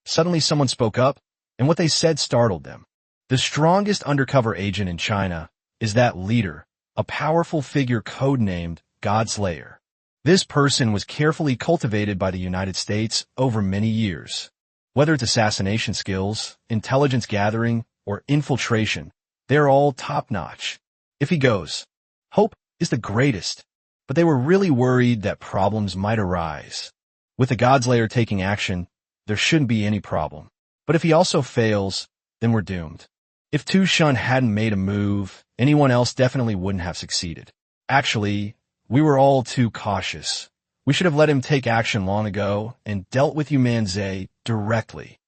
Suddenly someone spoke up, and what they said startled them. The strongest undercover agent in China is that leader, a powerful figure codenamed Godslayer. This person was carefully cultivated by the United States over many years. Whether it's assassination skills, intelligence gathering, or infiltration, they're all top-notch. If he goes, hope is the greatest. But they were really worried that problems might arise. With the Godslayer taking action, there shouldn't be any problem. But if he also fails, then we're doomed. If Tu Shun hadn't made a move, anyone else definitely wouldn't have succeeded. Actually, we were all too cautious. We should have let him take action long ago and dealt with Yu Manzai directly.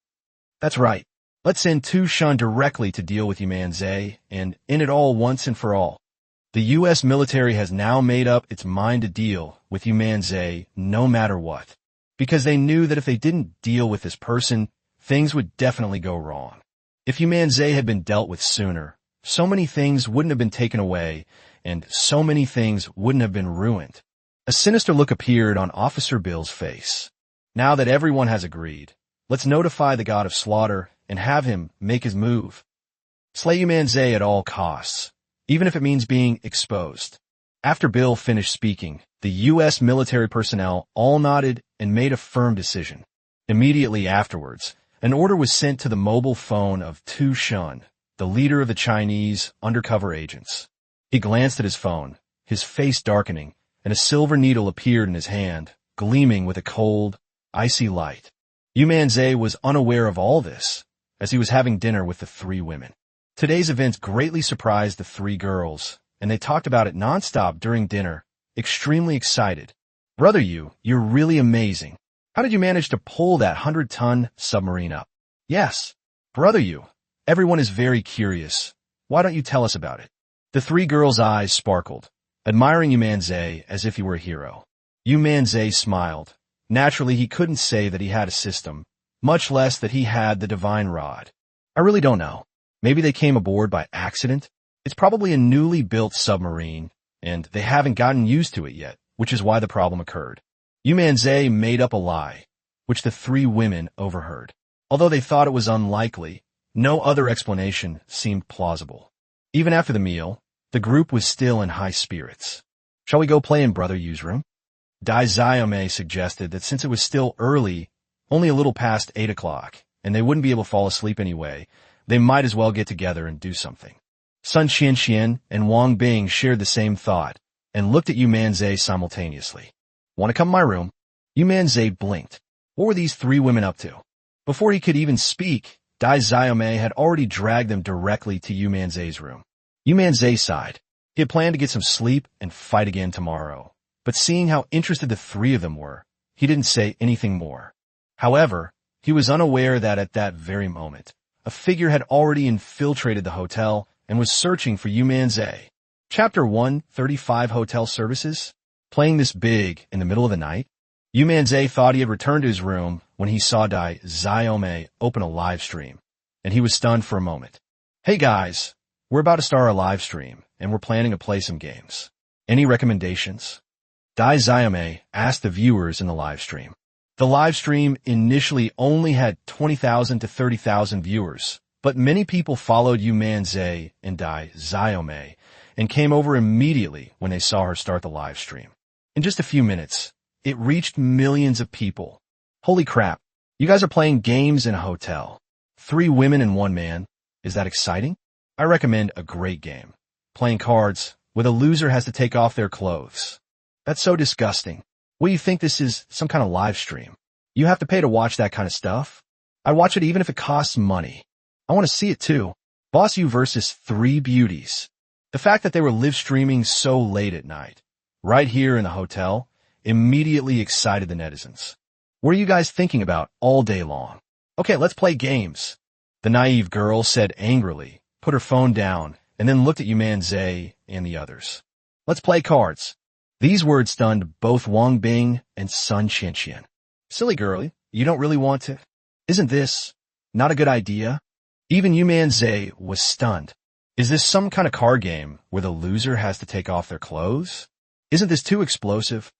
That's right. Let's send Tu Shun directly to deal with Yu Manzai and end it all once and for all. The U.S. military has now made up its mind to deal with Yu Manzai no matter what, because they knew that if they didn't deal with this person, things would definitely go wrong. If Yu Manzai had been dealt with sooner, so many things wouldn't have been taken away, and so many things wouldn't have been ruined. A sinister look appeared on Officer Bill's face. Now that everyone has agreed, let's notify the god of slaughter and have him make his move. Slay Yu Manzai at all costs, even if it means being exposed. After Bill finished speaking, the U.S. military personnel all nodded and made a firm decision. Immediately afterwards, an order was sent to the mobile phone of Tu Shun, the leader of the Chinese undercover agents. He glanced at his phone, his face darkening, and a silver needle appeared in his hand, gleaming with a cold, icy light. Yu Manzai was unaware of all this, as he was having dinner with the three women. Today's events greatly surprised the three girls, and they talked about it nonstop during dinner, extremely excited. Brother Yu, you're really amazing. How did you manage to pull that 100-ton submarine up? Yes, Brother Yu, everyone is very curious. Why don't you tell us about it? The three girls' eyes sparkled, admiring Yu Manzai as if he were a hero. Yu Manzai smiled. Naturally, he couldn't say that he had a system, much less that he had the divine rod. I really don't know. Maybe they came aboard by accident. It's probably a newly built submarine, and they haven't gotten used to it yet, which is why the problem occurred. Yu Manzai made up a lie, which the three women overheard. Although they thought it was unlikely, no other explanation seemed plausible. Even after the meal, the group was still in high spirits. Shall we go play in Brother Yu's room? Dai Xiaomei suggested that since it was still early, only a little past 8 o'clock, and they wouldn't be able to fall asleep anyway, they might as well get together and do something. Sun Qianxian and Wang Bing shared the same thought and looked at Yu Manzai simultaneously. Want to come to my room? Yu Manzai blinked. What were these three women up to? Before he could even speak, Dai Xiaomei had already dragged them directly to Yu Manzai's room. Yu Manzai sighed. He had planned to get some sleep and fight again tomorrow, but seeing how interested the three of them were, he didn't say anything more. However, he was unaware that at that very moment, a figure had already infiltrated the hotel and was searching for Yu Manzai. Chapter 135 Hotel Services? Playing this big in the middle of the night? Yu Manzai thought he had returned to his room when he saw Dai Xiaomei open a live stream, and he was stunned for a moment. Hey guys, we're about to start our live stream, and we're planning to play some games. Any recommendations? Dai Xiaomei asked the viewers in the live stream. The live stream initially only had 20,000 to 30,000 viewers, but many people followed Yu Manzai and Dai Xiaomei and came over immediately when they saw her start the live stream. In just a few minutes, it reached millions of people. Holy crap, you guys are playing games in a hotel. 3 women and 1 man. Is that exciting? I recommend a great game. Playing cards, where the loser has to take off their clothes. That's so disgusting. What do you think this is, some kind of live stream? You have to pay to watch that kind of stuff? I'd watch it even if it costs money. I want to see it too. Boss Yu versus 3 beauties. The fact that they were live streaming so late at night, right here in the hotel, immediately excited the netizens. What are you guys thinking about all day long? Okay, let's play games. The naive girl said angrily, put her phone down, and then looked at Yu Manzai and the others. Let's play cards. These words stunned both Wang Bing and Sun Qianxian. Silly girlie, you don't really want to? Isn't this not a good idea? Even Yu Manzai was stunned. Is this some kind of card game where the loser has to take off their clothes? Isn't this too explosive?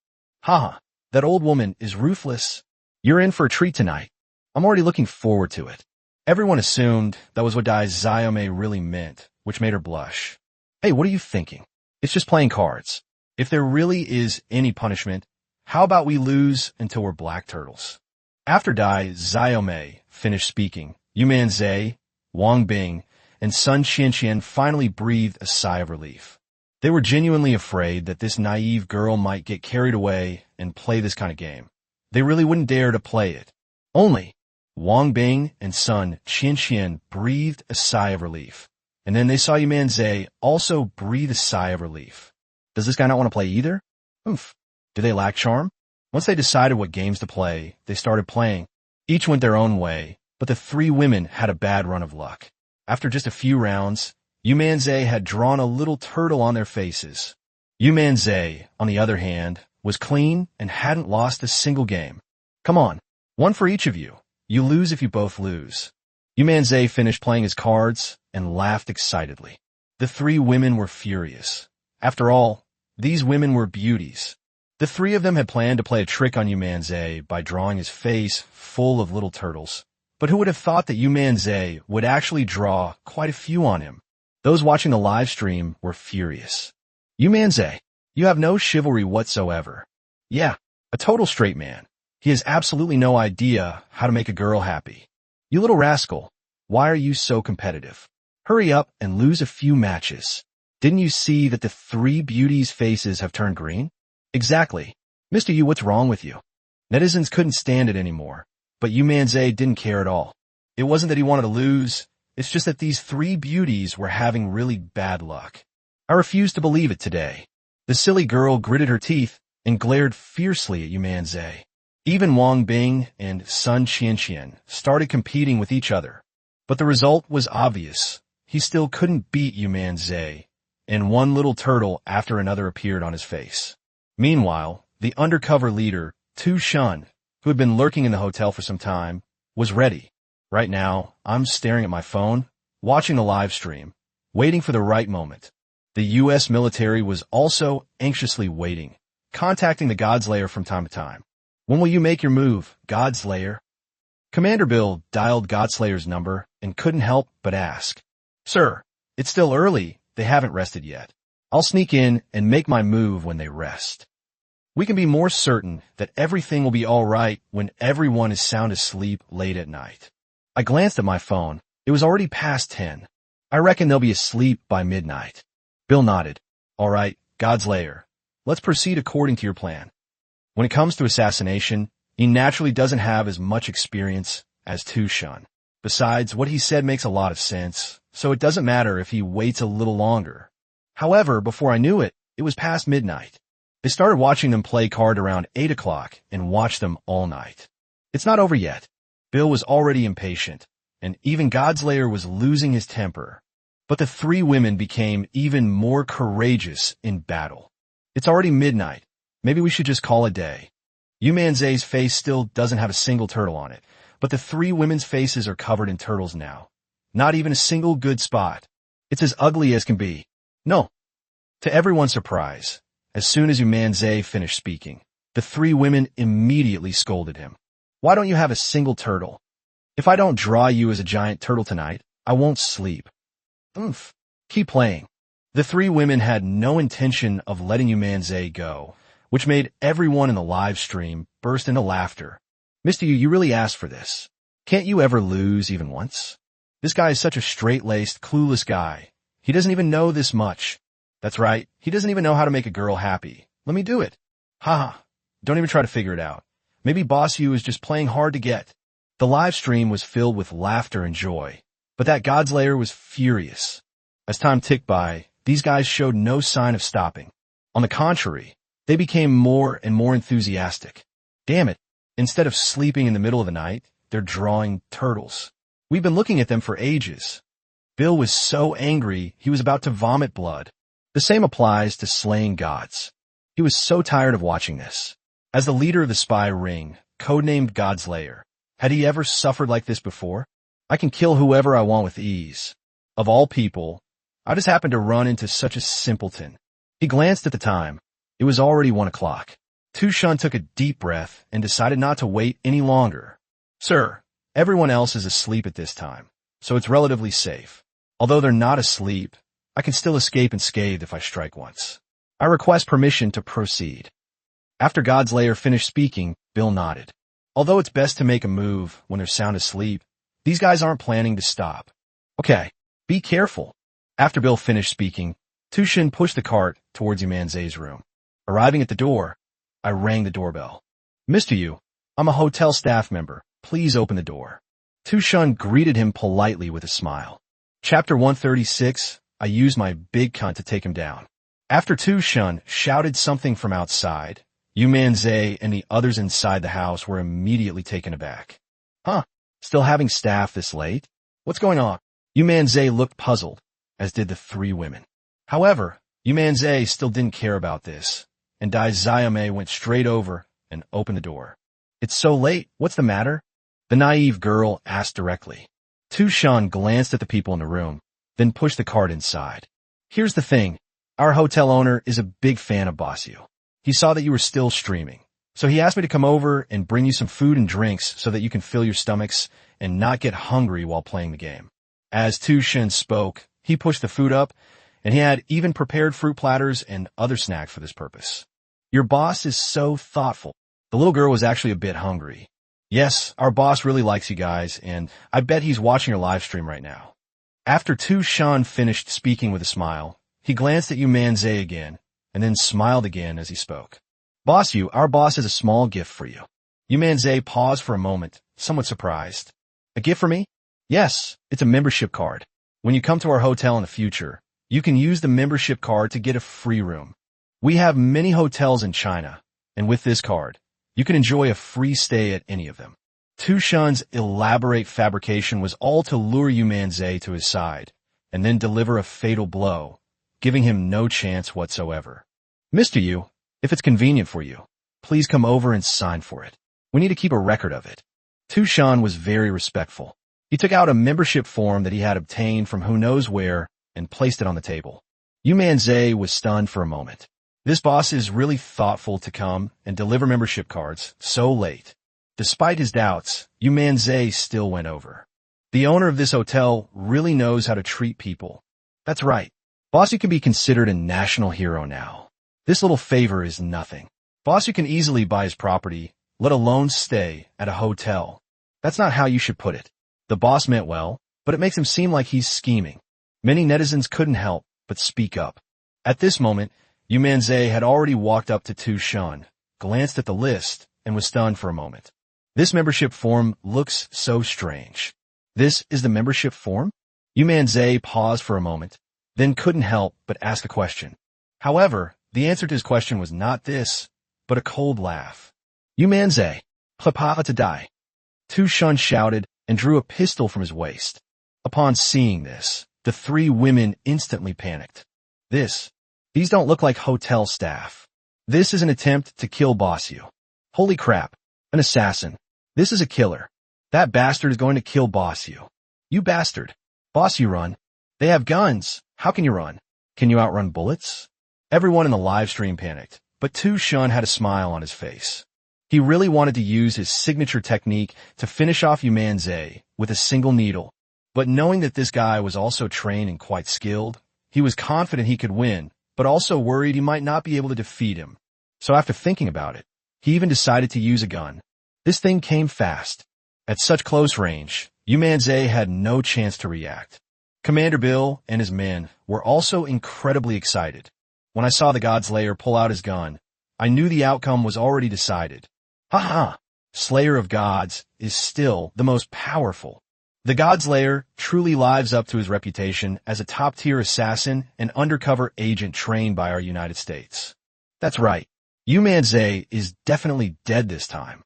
Haha, that old woman is ruthless. You're in for a treat tonight. I'm already looking forward to it. Everyone assumed that was what Dai Xiaomei really meant, which made her blush. Hey, what are you thinking? It's just playing cards. If there really is any punishment, how about we lose until we're black turtles? After Dai Xiaomei finished speaking, Yu Manzai, Wang Bing, and Sun Qianxian finally breathed a sigh of relief. They were genuinely afraid that this naive girl might get carried away and play this kind of game. They really wouldn't dare to play it. Only Wang Bing and Sun Qianxian breathed a sigh of relief. And then they saw Yu Manzai also breathe a sigh of relief. Does this guy not want to play either? Oomph. Do they lack charm? Once they decided what games to play, they started playing. Each went their own way, but the 3 women had a bad run of luck. After just a few rounds, Yu Manzai had drawn a little turtle on their faces. Yu Manzai, on the other hand, was clean and hadn't lost a single game. Come on, 1 for each of you. You lose if you both lose. Yu Manzai finished playing his cards and laughed excitedly. The 3 women were furious. After all, these women were beauties. The 3 of them had planned to play a trick on Yu Manzai by drawing his face full of little turtles. But who would have thought that Yu Manzai would actually draw quite a few on him? Those watching the live stream were furious. Yu Manzai, you have no chivalry whatsoever. Yeah, a total straight man. He has absolutely no idea how to make a girl happy. You little rascal, why are you so competitive? Hurry up and lose a few matches. Didn't you see that the 3 beauties' faces have turned green? Exactly. Mr. Yu, what's wrong with you? Netizens couldn't stand it anymore, but Yu Manzai didn't care at all. It wasn't that he wanted to lose, it's just that these 3 beauties were having really bad luck. I refuse to believe it today. The silly girl gritted her teeth and glared fiercely at Yu Manzai. Even Wang Bing and Sun Qianxian started competing with each other, but the result was obvious. He still couldn't beat Yu Manzai, and one little turtle after another appeared on his face. Meanwhile, the undercover leader, Tu Shun, who had been lurking in the hotel for some time, was ready. Right now, I'm staring at my phone, watching the live stream, waiting for the right moment. The U.S. military was also anxiously waiting, contacting the Godslayer from time to time. When will you make your move, Godslayer? Commander Bill dialed Godslayer's number and couldn't help but ask. Sir, it's still early. They haven't rested yet. I'll sneak in and make my move when they rest. We can be more certain that everything will be all right when everyone is sound asleep late at night. I glanced at my phone. It was already past 10. I reckon they'll be asleep by midnight. Bill nodded. All right, Godslayer. Let's proceed according to your plan. When it comes to assassination, he naturally doesn't have as much experience as Tushun. Besides, what he said makes a lot of sense, so it doesn't matter if he waits a little longer. However, before I knew it, it was past midnight. They started watching them play card around 8 o'clock and watched them all night. It's not over yet. Bill was already impatient, and even Godslayer was losing his temper. But the three women became even more courageous in battle. It's already midnight. Maybe we should just call it a day. Yu Manzai's face still doesn't have a single turtle on it, but the three women's faces are covered in turtles now. Not even a single good spot. It's as ugly as can be. No. To everyone's surprise, as soon as Yu Manzai finished speaking, the three women immediately scolded him. Why don't you have a single turtle? If I don't draw you as a giant turtle tonight, I won't sleep. Oomph. Keep playing. The three women had no intention of letting Yu Manzai go, which made everyone in the live stream burst into laughter. Mr. Yu, you really asked for this. Can't you ever lose even once? This guy is such a straight-laced, clueless guy. He doesn't even know this much. That's right, he doesn't even know how to make a girl happy. Let me do it. Haha. Don't even try to figure it out. Maybe Boss Yu is just playing hard to get. The live stream was filled with laughter and joy, but that Godslayer was furious. As time ticked by, these guys showed no sign of stopping. On the contrary, they became more and more enthusiastic. Damn it, instead of sleeping in the middle of the night, they're drawing turtles. We've been looking at them for ages. Bill was so angry he was about to vomit blood. The same applies to slaying gods. He was so tired of watching this. As the leader of the spy ring, codenamed Godslayer, had he ever suffered like this before? I can kill whoever I want with ease. Of all people, I just happened to run into such a simpleton. He glanced at the time. It was already 1 o'clock. Tushun took a deep breath and decided not to wait any longer. Sir, everyone else is asleep at this time, so it's relatively safe. Although they're not asleep, I can still escape unscathed if I strike once. I request permission to proceed. After Godslayer finished speaking, Bill nodded. Although it's best to make a move when they're sound asleep, these guys aren't planning to stop. Okay, be careful. After Bill finished speaking, Tushun pushed the cart towards Yu Manzai's room. Arriving at the door, I rang the doorbell. Mr. Yu, I'm a hotel staff member. Please open the door. Tushun greeted him politely with a smile. Chapter 136, I used my big cunt to take him down. After Tushun shouted something from outside, Yu Manzai and the others inside the house were immediately taken aback. Huh? Still having staff this late? What's going on? Yu Manzai looked puzzled, as did the three women. However, Yu Manzai still didn't care about this, and Dai Zayame went straight over and opened the door. It's so late, what's the matter? The naive girl asked directly. Tushun glanced at the people in the room, then pushed the cart inside. Here's the thing. Our hotel owner is a big fan of Boss Yu. He saw that you were still streaming, so he asked me to come over and bring you some food and drinks so that you can fill your stomachs and not get hungry while playing the game. As Tushun spoke, he pushed the food up, and he had even prepared fruit platters and other snacks for this purpose. Your boss is so thoughtful. The little girl was actually a bit hungry. Yes, our boss really likes you guys, and I bet he's watching your live stream right now. After Tushun finished speaking with a smile, he glanced at Yu Manzai again, and then smiled again as he spoke. Boss Yu, our boss has a small gift for you. Yu Manzai paused for a moment, somewhat surprised. A gift for me? Yes, it's a membership card. When you come to our hotel in the future, you can use the membership card to get a free room. We have many hotels in China, and with this card, you can enjoy a free stay at any of them. Tushun's elaborate fabrication was all to lure Yu Manzai to his side, and then deliver a fatal blow, giving him no chance whatsoever. Mr. Yu, if it's convenient for you, please come over and sign for it. We need to keep a record of it. Tushun was very respectful. He took out a membership form that he had obtained from who knows where and placed it on the table. Yu Manzai was stunned for a moment. This boss is really thoughtful to come and deliver membership cards so late. Despite his doubts, Yu Manzai still went over. The owner of this hotel really knows how to treat people. That's right. Bossu can be considered a national hero now. This little favor is nothing. Bossu can easily buy his property, let alone stay at a hotel. That's not how you should put it. The boss meant well, but it makes him seem like he's scheming. Many netizens couldn't help but speak up. At this moment, Yu Manzai had already walked up to Tu Shun, glanced at the list, and was stunned for a moment. This membership form looks so strange. This is the membership form? Yu Manzai paused for a moment, then couldn't help but ask a question. However, the answer to his question was not this, but a cold laugh. Yu Manzai, plapa to die. Tu Shun shouted and drew a pistol from his waist. Upon seeing this, the three women instantly panicked. These don't look like hotel staff. This is an attempt to kill Bossu. Holy crap, an assassin. This is a killer. That bastard is going to kill Bossu. You bastard. Bossu, run. They have guns. How can you run? Can you outrun bullets? Everyone in the live stream panicked, but Tu Shun had a smile on his face. He really wanted to use his signature technique to finish off Yu Manzai with a single needle, but knowing that this guy was also trained and quite skilled, he was confident he could win, but also worried he might not be able to defeat him. So after thinking about it, he even decided to use a gun. This thing came fast. At such close range, Yu Manzai had no chance to react. Commander Bill and his men were also incredibly excited. When I saw the Godslayer pull out his gun, I knew the outcome was already decided. Haha! Slayer of Gods is still the most powerful. The Godslayer truly lives up to his reputation as a top-tier assassin and undercover agent trained by our United States. That's right. Yu Manzai is definitely dead this time.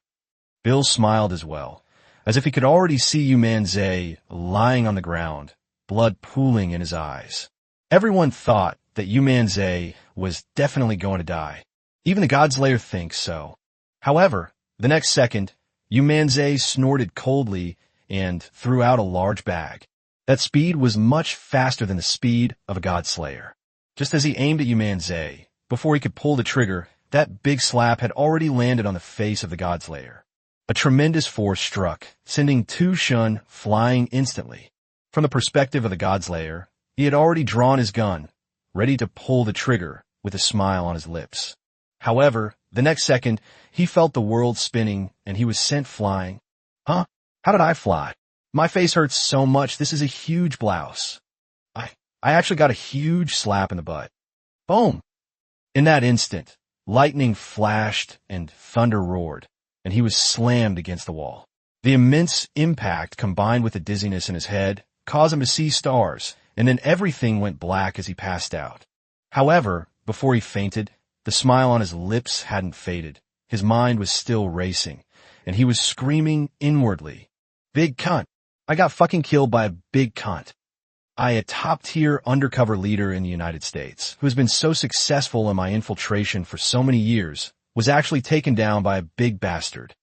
Bill smiled as well, as if he could already see Yu Manzai lying on the ground, blood pooling in his eyes. Everyone thought that Yu Manzai was definitely going to die. Even the Godslayer thinks so. However, the next second, Yu Manzai snorted coldly and threw out a large bag. That speed was much faster than the speed of a Godslayer. Just as he aimed at Yu Manzai, before he could pull the trigger, that big slap had already landed on the face of the Godslayer. A tremendous force struck, sending Tu Shun flying instantly. From the perspective of the Godslayer, he had already drawn his gun, ready to pull the trigger with a smile on his lips. However, the next second, he felt the world spinning and he was sent flying. Huh? How did I fly? My face hurts so much, this is a huge blouse. I actually got a huge slap in the butt. Boom! In that instant, lightning flashed and thunder roared, and he was slammed against the wall. The immense impact combined with the dizziness in his head caused him to see stars, and then everything went black as he passed out. However, before he fainted, the smile on his lips hadn't faded. His mind was still racing, and he was screaming inwardly. Big cunt. I got fucking killed by a big cunt. A top-tier undercover leader in the United States, who has been so successful in my infiltration for so many years, was actually taken down by a big bastard.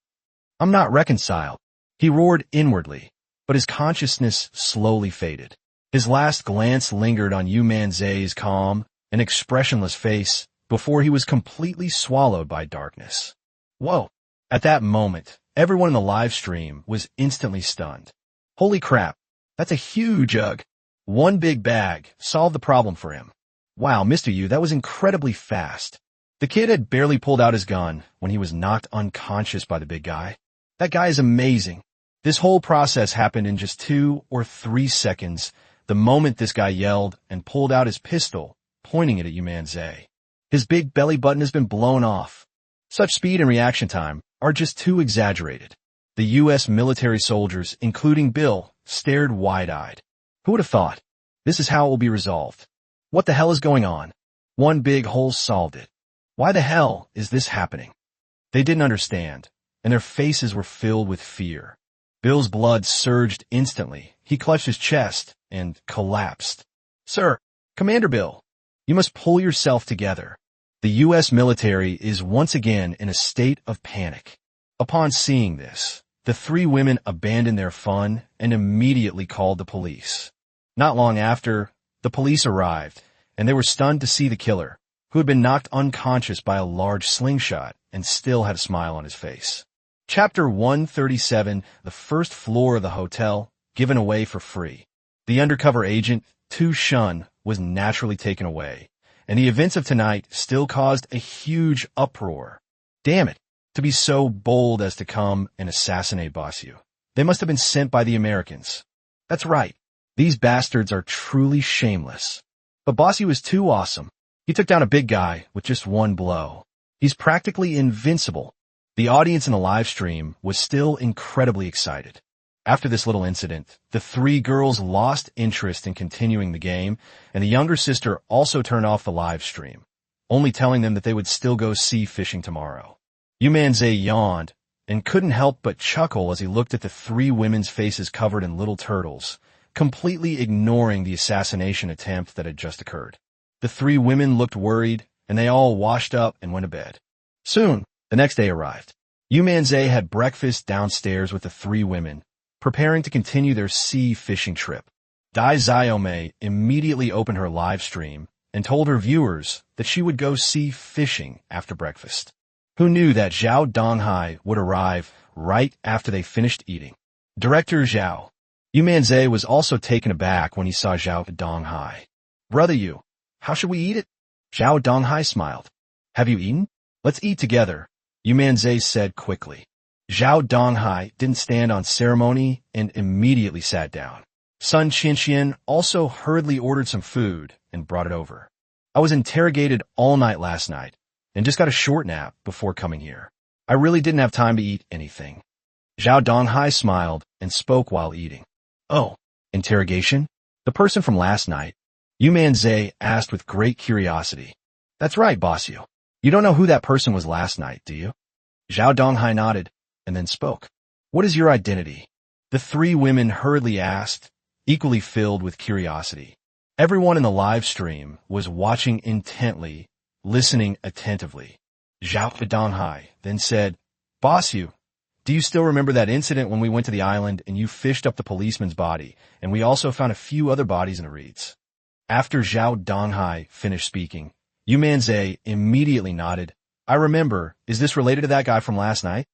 I'm not reconciled. He roared inwardly, but his consciousness slowly faded. His last glance lingered on Yu Manzai's calm and expressionless face before he was completely swallowed by darkness. Whoa! At that moment, everyone in the live stream was instantly stunned. Holy crap, that's a huge ugh. One big bag solved the problem for him. Wow, Mr. Yu, that was incredibly fast. The kid had barely pulled out his gun when he was knocked unconscious by the big guy. That guy is amazing. This whole process happened in just 2 or 3 seconds, the moment this guy yelled and pulled out his pistol, pointing it at Yu Manzai. His big belly button has been blown off. Such speed and reaction time are just too exaggerated. The U.S. military soldiers, including Bill, stared wide-eyed. Who would have thought? This is how it will be resolved. What the hell is going on? One big hole solved it. Why the hell is this happening? They didn't understand, and their faces were filled with fear. Bill's blood surged instantly. He clutched his chest and collapsed. Sir, Commander Bill, you must pull yourself together. The U.S. military is once again in a state of panic. Upon seeing this, the three women abandoned their fun and immediately called the police. Not long after, the police arrived, and they were stunned to see the killer, who had been knocked unconscious by a large slingshot and still had a smile on his face. Chapter 137, the first floor of the hotel, given away for free. The undercover agent, Tu Shun, was naturally taken away, and the events of tonight still caused a huge uproar. Damn it, to be so bold as to come and assassinate Bossu. They must have been sent by the Americans. That's right, these bastards are truly shameless. But Bossu is too awesome. He took down a big guy with just one blow. He's practically invincible. The audience in the live stream was still incredibly excited. After this little incident, the three girls lost interest in continuing the game, and the younger sister also turned off the live stream, only telling them that they would still go sea fishing tomorrow. Yu Manzai yawned and couldn't help but chuckle as he looked at the three women's faces covered in little turtles, completely ignoring the assassination attempt that had just occurred. The three women looked worried, and they all washed up and went to bed. Soon, the next day arrived. Yu Manzai had breakfast downstairs with the three women, preparing to continue their sea fishing trip. Dai Xiaomei immediately opened her live stream and told her viewers that she would go sea fishing after breakfast. Who knew that Zhao Donghai would arrive right after they finished eating? Director Zhao. Yu Manzai was also taken aback when he saw Zhao Donghai. Brother Yu, how should we eat it? Zhao Donghai smiled. Have you eaten? Let's eat together, Yu Manzai said quickly. Zhao Donghai didn't stand on ceremony and immediately sat down. Sun Qianxian also hurriedly ordered some food and brought it over. I was interrogated all night last night and just got a short nap before coming here. I really didn't have time to eat anything. Zhao Donghai smiled and spoke while eating. Oh, interrogation? The person from last night? Yu Manzai asked with great curiosity. That's right, Bossu. You don't know who that person was last night, do you? Zhao Donghai nodded and then spoke. What is your identity? The three women hurriedly asked, equally filled with curiosity. Everyone in the live stream was watching intently, listening attentively. Zhao Donghai then said, Bossu, do you still remember that incident when we went to the island and you fished up the policeman's body, and we also found a few other bodies in the reeds? After Zhao Donghai finished speaking, Yu Manzai immediately nodded. I remember. Is this related to that guy from last night?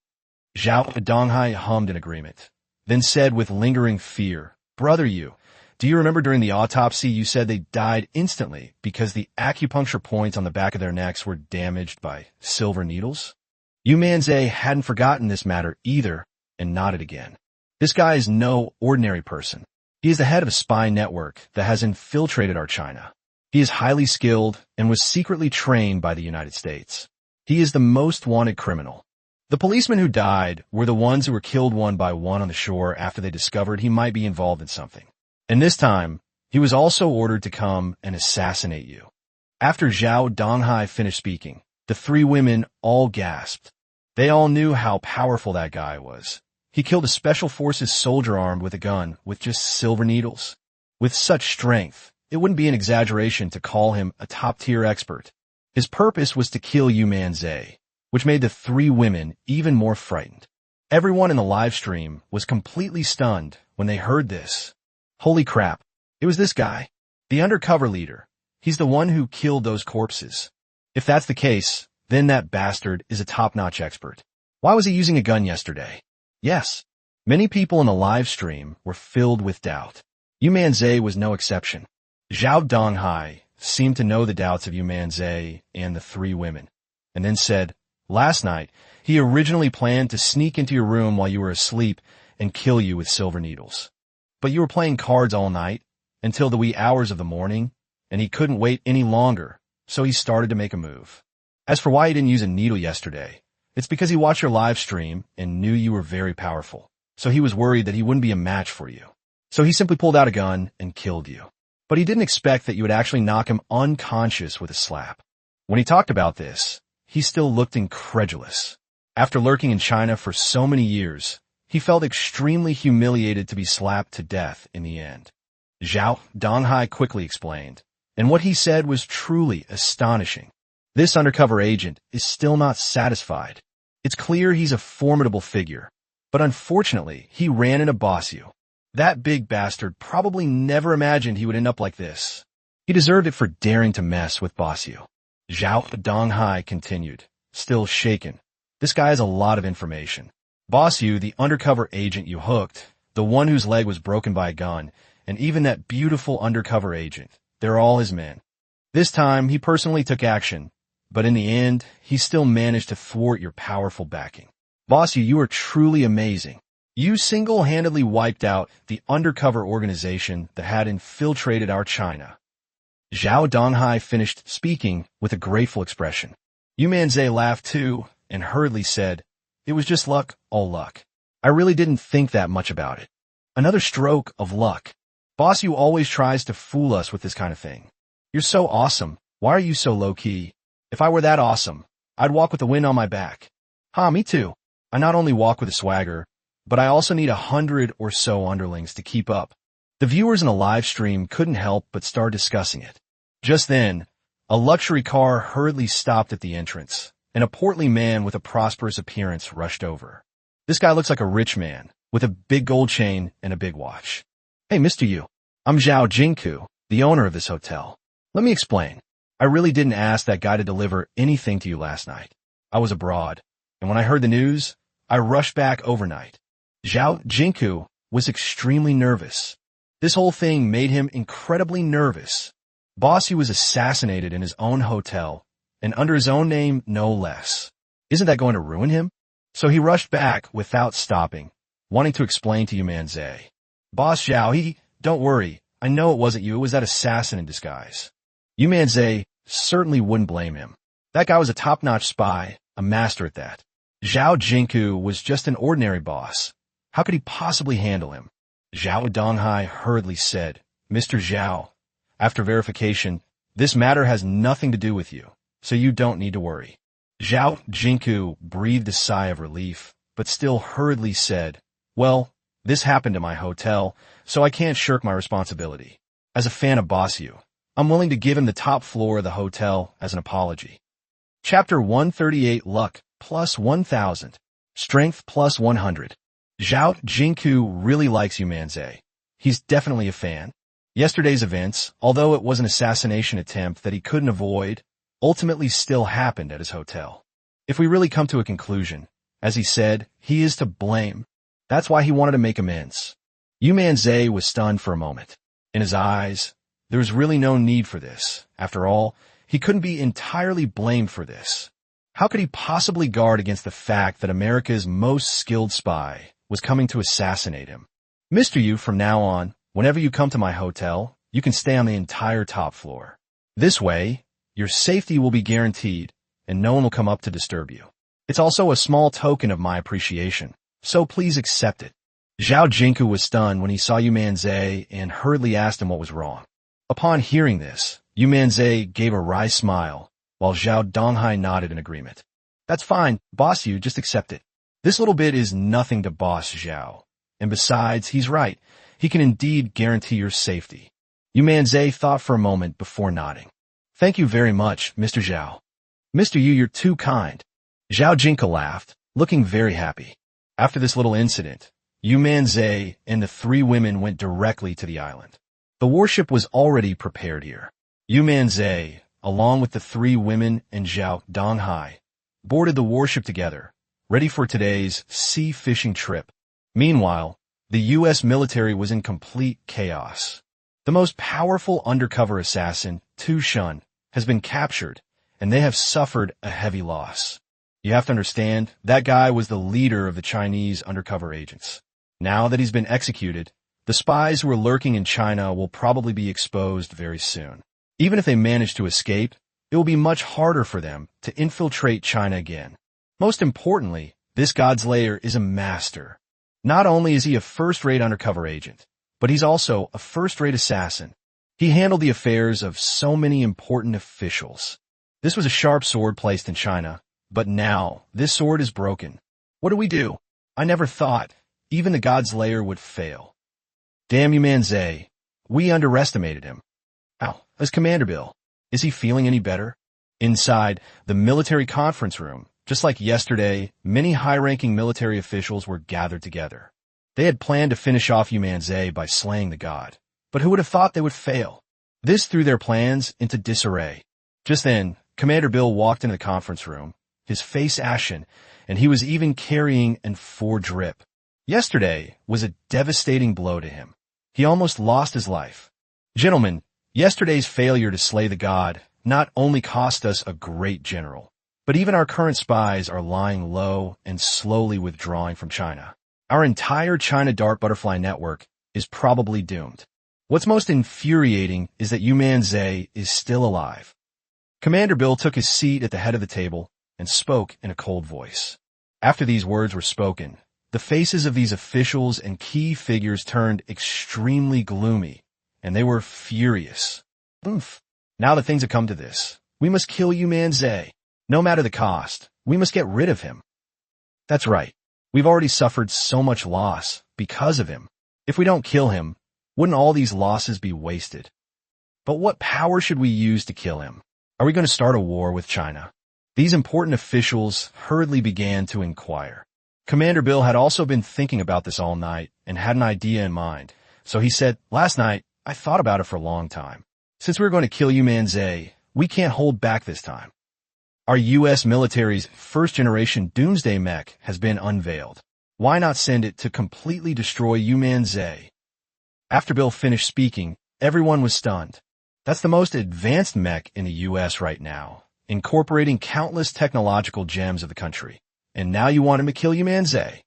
Zhao Donghai hummed in agreement, then said with lingering fear, Brother Yu, do you remember during the autopsy you said they died instantly because the acupuncture points on the back of their necks were damaged by silver needles? Yu Manzai hadn't forgotten this matter either and nodded again. This guy is no ordinary person. He is the head of a spy network that has infiltrated our China. He is highly skilled and was secretly trained by the United States. He is the most wanted criminal. The policemen who died were the ones who were killed one by one on the shore after they discovered he might be involved in something. And this time, he was also ordered to come and assassinate you. After Zhao Donghai finished speaking, the three women all gasped. They all knew how powerful that guy was. He killed a special forces soldier armed with a gun with just silver needles. With such strength, it wouldn't be an exaggeration to call him a top-tier expert. His purpose was to kill Yu Manzai, which made the three women even more frightened. Everyone in the live stream was completely stunned when they heard this. Holy crap, it was this guy, the undercover leader. He's the one who killed those corpses. If that's the case, then that bastard is a top-notch expert. Why was he using a gun yesterday? Yes, many people in the live stream were filled with doubt. Yu Manzai was no exception. Zhao Donghai seemed to know the doubts of Yu Manzai and the three women, and then said, Last night, he originally planned to sneak into your room while you were asleep and kill you with silver needles. But you were playing cards all night, until the wee hours of the morning, and he couldn't wait any longer, so he started to make a move. As for why he didn't use a needle yesterday, it's because he watched your live stream and knew you were very powerful, so he was worried that he wouldn't be a match for you. So he simply pulled out a gun and killed you. But he didn't expect that you would actually knock him unconscious with a slap. When he talked about this, he still looked incredulous. After lurking in China for so many years, he felt extremely humiliated to be slapped to death in the end. Zhao Donghai quickly explained, and what he said was truly astonishing. This undercover agent is still not satisfied. It's clear he's a formidable figure, But unfortunately, he ran into Boss Yu. That big bastard probably never imagined he would end up like this. He deserved it for daring to mess with Boss Yu. Zhao Donghai continued, still shaken. This guy has a lot of information. Boss Yu, the undercover agent you hooked, the one whose leg was broken by a gun, and even that beautiful undercover agent, they're all his men. This time, he personally took action, but in the end, he still managed to thwart your powerful backing. Boss Yu, you are truly amazing. You single-handedly wiped out the undercover organization that had infiltrated our China. Zhao Donghai finished speaking with a grateful expression. Yu Manzai laughed too and hurriedly said, "It was just luck, all luck. I really didn't think that much about it. Another stroke of luck. Boss Yu always tries to fool us with this kind of thing. You're so awesome. Why are you so low-key? If I were that awesome, I'd walk with the wind on my back." Me too. I not only walk with a swagger, but I also need 100 or so underlings to keep up. The viewers in the live stream couldn't help but start discussing it. Just then, a luxury car hurriedly stopped at the entrance, and a portly man with a prosperous appearance rushed over. This guy looks like a rich man, with a big gold chain and a big watch. "Hey, Mr. Yu, I'm Zhao Jingku, the owner of this hotel. Let me explain. I really didn't ask that guy to deliver anything to you last night. I was abroad, and when I heard the news, I rushed back overnight." Zhao Jingku was extremely nervous. This whole thing made him incredibly nervous. Boss Yu was assassinated in his own hotel, and under his own name, no less. Isn't that going to ruin him? So he rushed back without stopping, wanting to explain to Yu Manzai. "Boss Zhao, don't worry. I know it wasn't you. It was that assassin in disguise." Yu Manzai certainly wouldn't blame him. That guy was a top-notch spy, a master at that. Zhao Jingku was just an ordinary boss. How could he possibly handle him? Zhao Donghai hurriedly said, "Mr. Zhao, after verification, this matter has nothing to do with you, so you don't need to worry." Zhao Jingku breathed a sigh of relief, but still hurriedly said, "Well, this happened at my hotel, so I can't shirk my responsibility. As a fan of Boss Yu, I'm willing to give him the top floor of the hotel as an apology." Chapter 138 Luck plus 1000. Strength plus 100. Zhao Jingku really likes Yu Manzai. He's definitely a fan. Yesterday's events, although it was an assassination attempt that he couldn't avoid, ultimately still happened at his hotel. If we really come to a conclusion, as he said, he is to blame. That's why he wanted to make amends. Yu Manzai was stunned for a moment. In his eyes, there was really no need for this. After all, he couldn't be entirely blamed for this. How could he possibly guard against the fact that America's most skilled spy was coming to assassinate him? "Mr. Yu, from now on, whenever you come to my hotel, you can stay on the entire top floor. This way, your safety will be guaranteed, and no one will come up to disturb you. It's also a small token of my appreciation, so please accept it." Zhao Jingku was stunned when he saw Yu Manzai and hurriedly asked him what was wrong. Upon hearing this, Yu Manzai gave a wry smile, while Zhao Donghai nodded in agreement. "That's fine, Boss Yu, just accept it. This little bit is nothing to Boss Zhao. And besides, he's right. He can indeed guarantee your safety." Yu Manzai thought for a moment before nodding. "Thank you very much, Mr. Zhao." "Mr. Yu, you're too kind." Zhao Jingku laughed, looking very happy. After this little incident, Yu Manzai and the three women went directly to the island. The warship was already prepared here. Yu Manzai, along with the three women and Zhao Donghai, boarded the warship together, ready for today's sea fishing trip. Meanwhile, the U.S. military was in complete chaos. The most powerful undercover assassin, Tu Shun, has been captured, and they have suffered a heavy loss. You have to understand, that guy was the leader of the Chinese undercover agents. Now that he's been executed, the spies who are lurking in China will probably be exposed very soon. Even if they manage to escape, it will be much harder for them to infiltrate China again. Most importantly, this God's Lair is a master. Not only is he a first-rate undercover agent, but he's also a first-rate assassin. He handled the affairs of so many important officials. This was a sharp sword placed in China, but now this sword is broken. What do we do? I never thought even the God's Lair would fail. Damn Yu Manzai, we underestimated him. How's Commander Bill? Is he feeling any better? Inside the military conference room, Just like yesterday, many high-ranking military officials were gathered together. They had planned to finish off Yu Manzai by slaying the god. But who would have thought they would fail? This threw their plans into disarray. Just then, Commander Bill walked into the conference room, his face ashen, and he was even carrying an drip. Yesterday was a devastating blow to him. He almost lost his life. Gentlemen, yesterday's failure to slay the god not only cost us a great general, but even our current spies are lying low and slowly withdrawing from China. Our entire China Dark Butterfly network is probably doomed. What's most infuriating is that Yu Manzai is still alive. Commander Bill took his seat at the head of the table and spoke in a cold voice. After these words were spoken, the faces of these officials and key figures turned extremely gloomy, and they were furious. Oof. Now that things have come to this, we must kill Yu Manzai. No matter the cost, we must get rid of him. That's right. We've already suffered so much loss because of him. If we don't kill him, wouldn't all these losses be wasted? But what power should we use to kill him? Are we going to start a war with China? These important officials hurriedly began to inquire. Commander Bill had also been thinking about this all night and had an idea in mind. So he said, "Last night, I thought about it for a long time. Since we're going to kill Yu Manzai, we can't hold back this time. Our U.S. military's first-generation doomsday mech has been unveiled. Why not send it to completely destroy Yu Manzai?" After Bill finished speaking, everyone was stunned. That's the most advanced mech in the U.S. right now, incorporating countless technological gems of the country. And now you want him to kill Yu Manzai?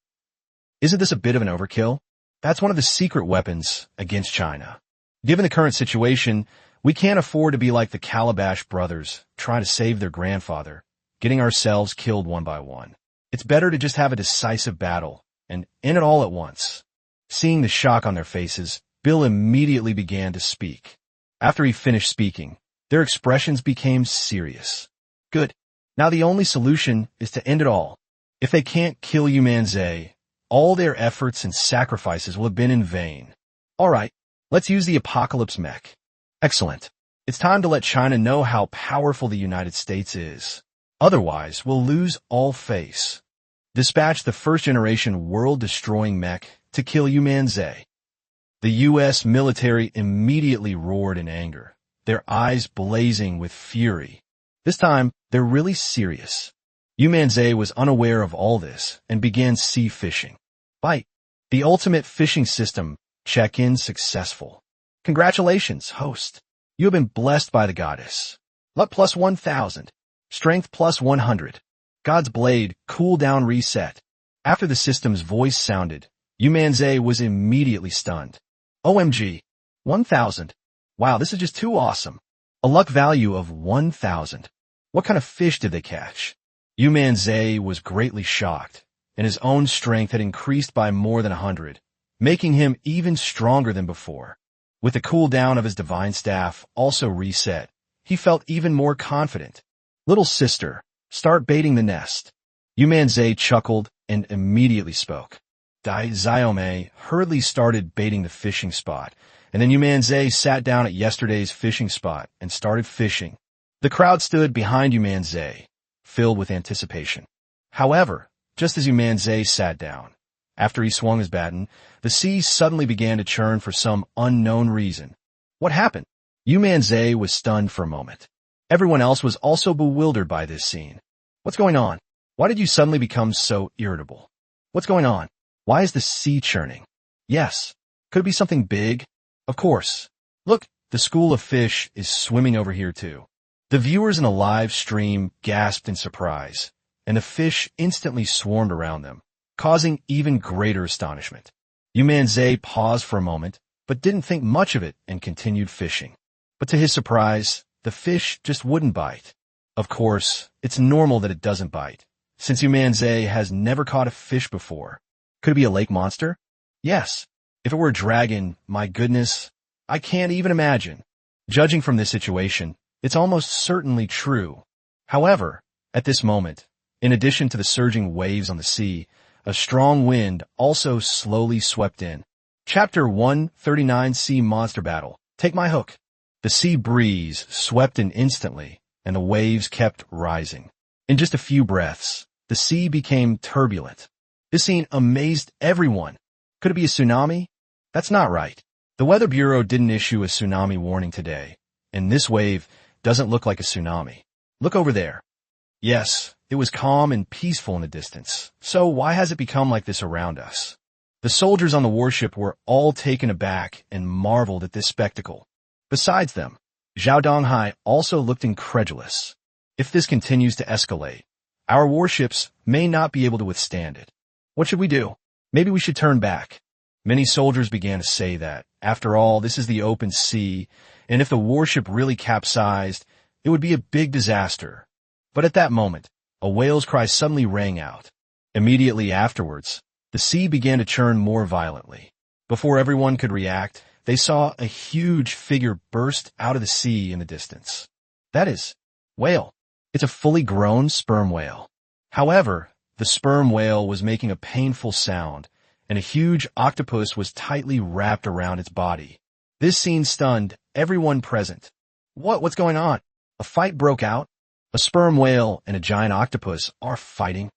Isn't this a bit of an overkill? That's one of the secret weapons against China. Given the current situation, we can't afford to be like the Calabash brothers, trying to save their grandfather, getting ourselves killed one by one. It's better to just have a decisive battle, and end it all at once. Seeing the shock on their faces, Bill immediately began to speak. After he finished speaking, their expressions became serious. Good. Now the only solution is to end it all. If they can't kill Yu Manzai, all their efforts and sacrifices will have been in vain. All right, let's use the Apocalypse mech. Excellent. It's time to let China know how powerful the United States is. Otherwise, we'll lose all face. Dispatch the first-generation world-destroying mech to kill Yu Manzai. The U.S. military immediately roared in anger, their eyes blazing with fury. This time, they're really serious. Yu Manzai was unaware of all this and began sea fishing. Bite. The ultimate fishing system. Check-in successful. Congratulations, host. You have been blessed by the goddess. Luck plus 1,000. Strength plus 100. God's blade, cooldown reset. After the system's voice sounded, Yu Manzai was immediately stunned. OMG. 1,000. Wow, this is just too awesome. A luck value of 1,000. What kind of fish did they catch? Yu Manzai was greatly shocked, and his own strength had increased by more than 100, making him even stronger than before. With the cooldown of his divine staff also reset, he felt even more confident. Little sister, start baiting the nest. Yu Manzai chuckled and immediately spoke. Dai Xiaomei hurriedly started baiting the fishing spot, and then Yu Manzai sat down at yesterday's fishing spot and started fishing. The crowd stood behind Yu Manzai, filled with anticipation. However, just as Yu Manzai sat down, after he swung his baton, the sea suddenly began to churn for some unknown reason. What happened? Yu Manzai was stunned for a moment. Everyone else was also bewildered by this scene. What's going on? Why did you suddenly become so irritable? What's going on? Why is the sea churning? Yes. Could it be something big? Of course. Look, the school of fish is swimming over here too. The viewers in the live stream gasped in surprise, and the fish instantly swarmed around them, causing even greater astonishment. Yu Manzai paused for a moment, but didn't think much of it and continued fishing. But to his surprise, the fish just wouldn't bite. Of course, it's normal that it doesn't bite, since Yu Manzai has never caught a fish before. Could it be a lake monster? Yes. If it were a dragon, my goodness, I can't even imagine. Judging from this situation, it's almost certainly true. However, at this moment, in addition to the surging waves on the sea, a strong wind also slowly swept in. Chapter 139 Sea Monster Battle. Take my hook. The sea breeze swept in instantly, and the waves kept rising. In just a few breaths, The sea became turbulent. This scene amazed everyone. Could it be a tsunami? That's not right. The Weather Bureau didn't issue a tsunami warning today, and this wave doesn't look like a tsunami. Look over there. Yes, it was calm and peaceful in the distance. So why has it become like this around us? The soldiers on the warship were all taken aback and marveled at this spectacle. Besides them, Zhao Donghai also looked incredulous. If this continues to escalate, our warships may not be able to withstand it. What should we do? Maybe we should turn back. Many soldiers began to say that. After all, this is the open sea, and if the warship really capsized, it would be a big disaster. But at that moment, a whale's cry suddenly rang out. Immediately afterwards, the sea began to churn more violently. Before everyone could react, they saw a huge figure burst out of the sea in the distance. That is, whale. It's a fully grown sperm whale. However, the sperm whale was making a painful sound, and a huge octopus was tightly wrapped around its body. This scene stunned everyone present. What's going on? A fight broke out? A sperm whale and a giant octopus are fighting.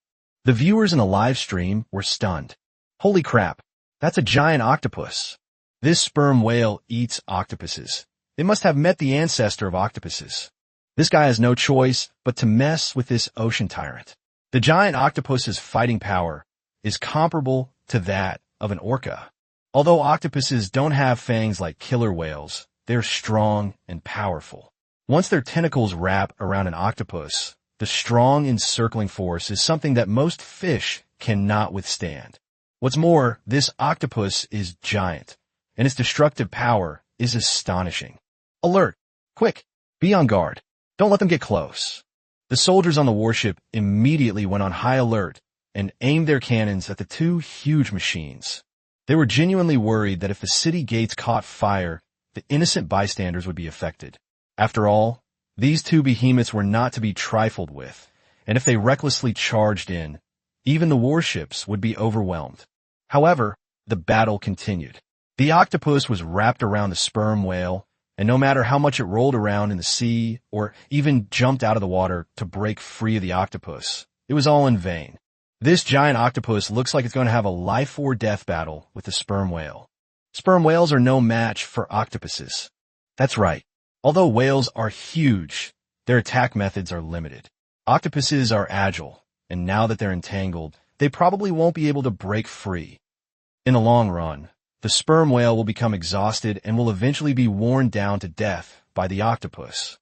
The viewers in the live stream were stunned. Holy crap, that's a giant octopus. This sperm whale eats octopuses. It must have met the ancestor of octopuses. This guy has no choice but to mess with this ocean tyrant. The giant octopus's fighting power is comparable to that of an orca. Although octopuses don't have fangs like killer whales, they're strong and powerful. Once their tentacles wrap around an octopus, the strong encircling force is something that most fish cannot withstand. What's more, this octopus is giant, and its destructive power is astonishing. Alert! Quick! Be on guard. Don't let them get close. The soldiers on the warship immediately went on high alert and aimed their cannons at the two huge machines. They were genuinely worried that if the city gates caught fire, the innocent bystanders would be affected. After all, these two behemoths were not to be trifled with, and if they recklessly charged in, even the warships would be overwhelmed. However, the battle continued. The octopus was wrapped around the sperm whale, and no matter how much it rolled around in the sea or even jumped out of the water to break free of the octopus, it was all in vain. This giant octopus looks like it's going to have a life or death battle with the sperm whale. Sperm whales are no match for octopuses. That's right. Although whales are huge, their attack methods are limited. Octopuses are agile, and now that they're entangled, they probably won't be able to break free. In the long run, the sperm whale will become exhausted and will eventually be worn down to death by the octopus.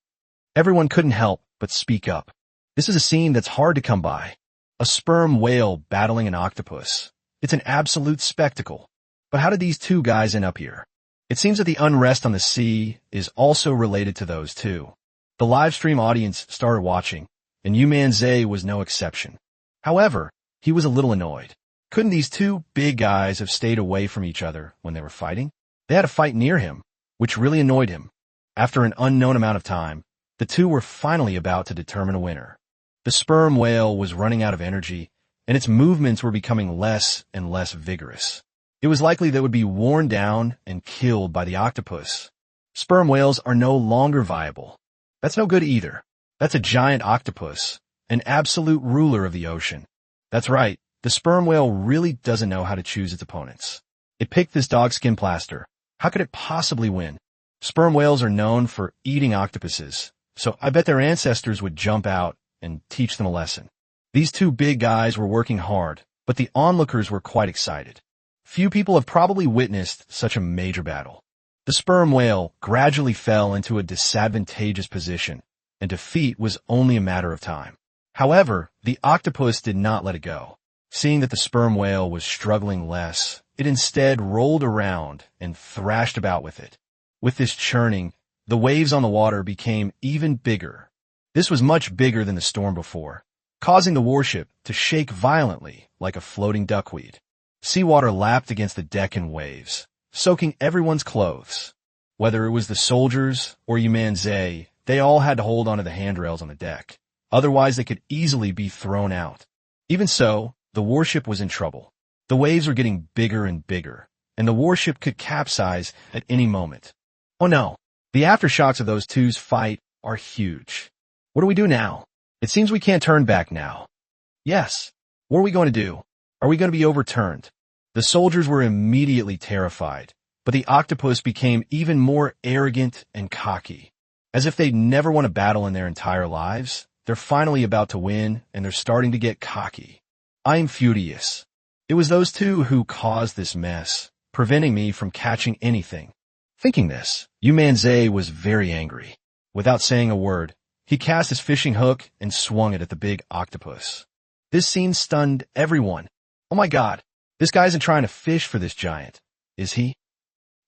Everyone couldn't help but speak up. This is a scene that's hard to come by. A sperm whale battling an octopus. It's an absolute spectacle. But how did these two guys end up here? It seems that the unrest on the sea is also related to those two. The live stream audience started watching, and Yu Manzai was no exception. However, he was a little annoyed. Couldn't these two big guys have stayed away from each other when they were fighting? They had a fight near him, which really annoyed him. After an unknown amount of time, the two were finally about to determine a winner. The sperm whale was running out of energy, and its movements were becoming less and less vigorous. It was likely that it would be worn down and killed by the octopus. Sperm whales are no longer viable. That's no good either. That's a giant octopus, an absolute ruler of the ocean. That's right, the sperm whale really doesn't know how to choose its opponents. It picked this dogskin plaster. How could it possibly win? Sperm whales are known for eating octopuses, so I bet their ancestors would jump out and teach them a lesson. These two big guys were working hard, but the onlookers were quite excited. Few people have probably witnessed such a major battle. The sperm whale gradually fell into a disadvantageous position, and defeat was only a matter of time. However, the octopus did not let it go. Seeing that the sperm whale was struggling less, it instead rolled around and thrashed about with it. With this churning, the waves on the water became even bigger. This was much bigger than the storm before, causing the warship to shake violently like a floating duckweed. Seawater lapped against the deck in waves, soaking everyone's clothes. Whether it was the soldiers or Yu Manzai, they all had to hold onto the handrails on the deck. Otherwise, they could easily be thrown out. Even so, the warship was in trouble. The waves were getting bigger and bigger, and the warship could capsize at any moment. Oh no, the aftershocks of those two's fight are huge. What do we do now? It seems we can't turn back now. Yes. What are we going to do? Are we going to be overturned? The soldiers were immediately terrified, but the octopus became even more arrogant and cocky. As if they'd never won a battle in their entire lives, they're finally about to win, and they're starting to get cocky. I'm furious. It was those two who caused this mess, preventing me from catching anything. Thinking this, Yu Manzai was very angry. Without saying a word, he cast his fishing hook and swung it at the big octopus. This scene stunned everyone. Oh my god, this guy isn't trying to fish for this giant, is he?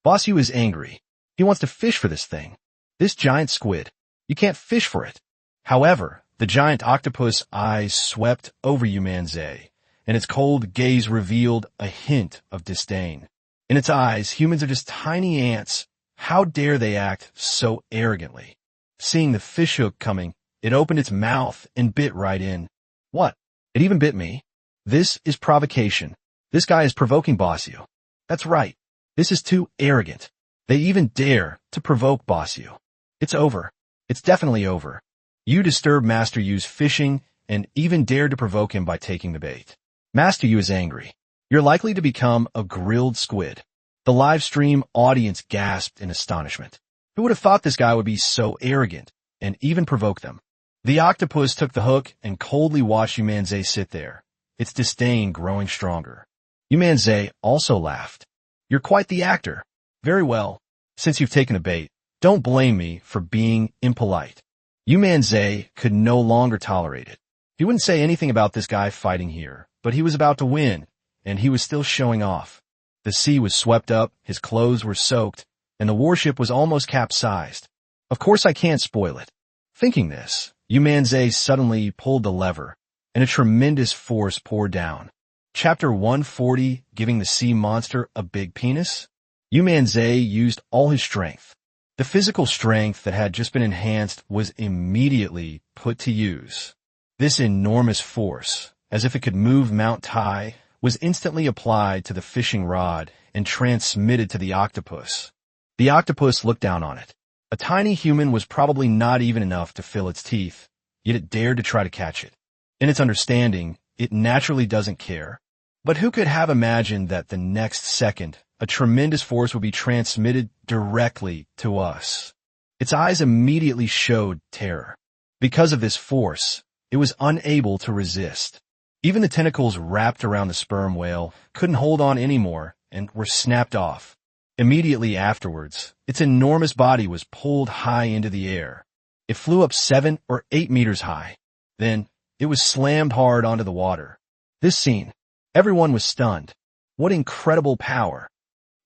Boss Yu is angry. He wants to fish for this thing. This giant squid. You can't fish for it. However, the giant octopus' eyes swept over Yu Manzai, and its cold gaze revealed a hint of disdain. In its eyes, humans are just tiny ants. How dare they act so arrogantly? Seeing the fish hook coming, it opened its mouth and bit right in. What? It even bit me? This is provocation. This guy is provoking Boss Yu. That's right. This is too arrogant. They even dare to provoke Boss Yu. It's over. It's definitely over. You disturbed Master Yu's fishing and even dared to provoke him by taking the bait. Master Yu is angry. You're likely to become a grilled squid. The live stream audience gasped in astonishment. Who would have thought this guy would be so arrogant and even provoke them? The octopus took the hook and coldly watched Yu Manzai sit there, its disdain growing stronger. Yu Manzai also laughed. You're quite the actor. Very well. Since you've taken a bait, don't blame me for being impolite. Yu Manzai could no longer tolerate it. He wouldn't say anything about this guy fighting here, but he was about to win, and he was still showing off. The sea was swept up, his clothes were soaked, and the warship was almost capsized. Of course I can't spoil it. Thinking this, Yu Manzai suddenly pulled the lever, and a tremendous force poured down. Chapter 140, Giving the Sea Monster a Big Penis? Yu Manzai used all his strength. The physical strength that had just been enhanced was immediately put to use. This enormous force, as if it could move Mount Tai, was instantly applied to the fishing rod and transmitted to the octopus. The octopus looked down on it. A tiny human was probably not even enough to fill its teeth, yet it dared to try to catch it. In its understanding, it naturally doesn't care. But who could have imagined that the next second, a tremendous force would be transmitted directly to us? Its eyes immediately showed terror. Because of this force, it was unable to resist. Even the tentacles wrapped around the sperm whale couldn't hold on anymore and were snapped off. Immediately afterwards, its enormous body was pulled high into the air. It flew up 7 or 8 meters high. Then, it was slammed hard onto the water. This scene, everyone was stunned. What incredible power.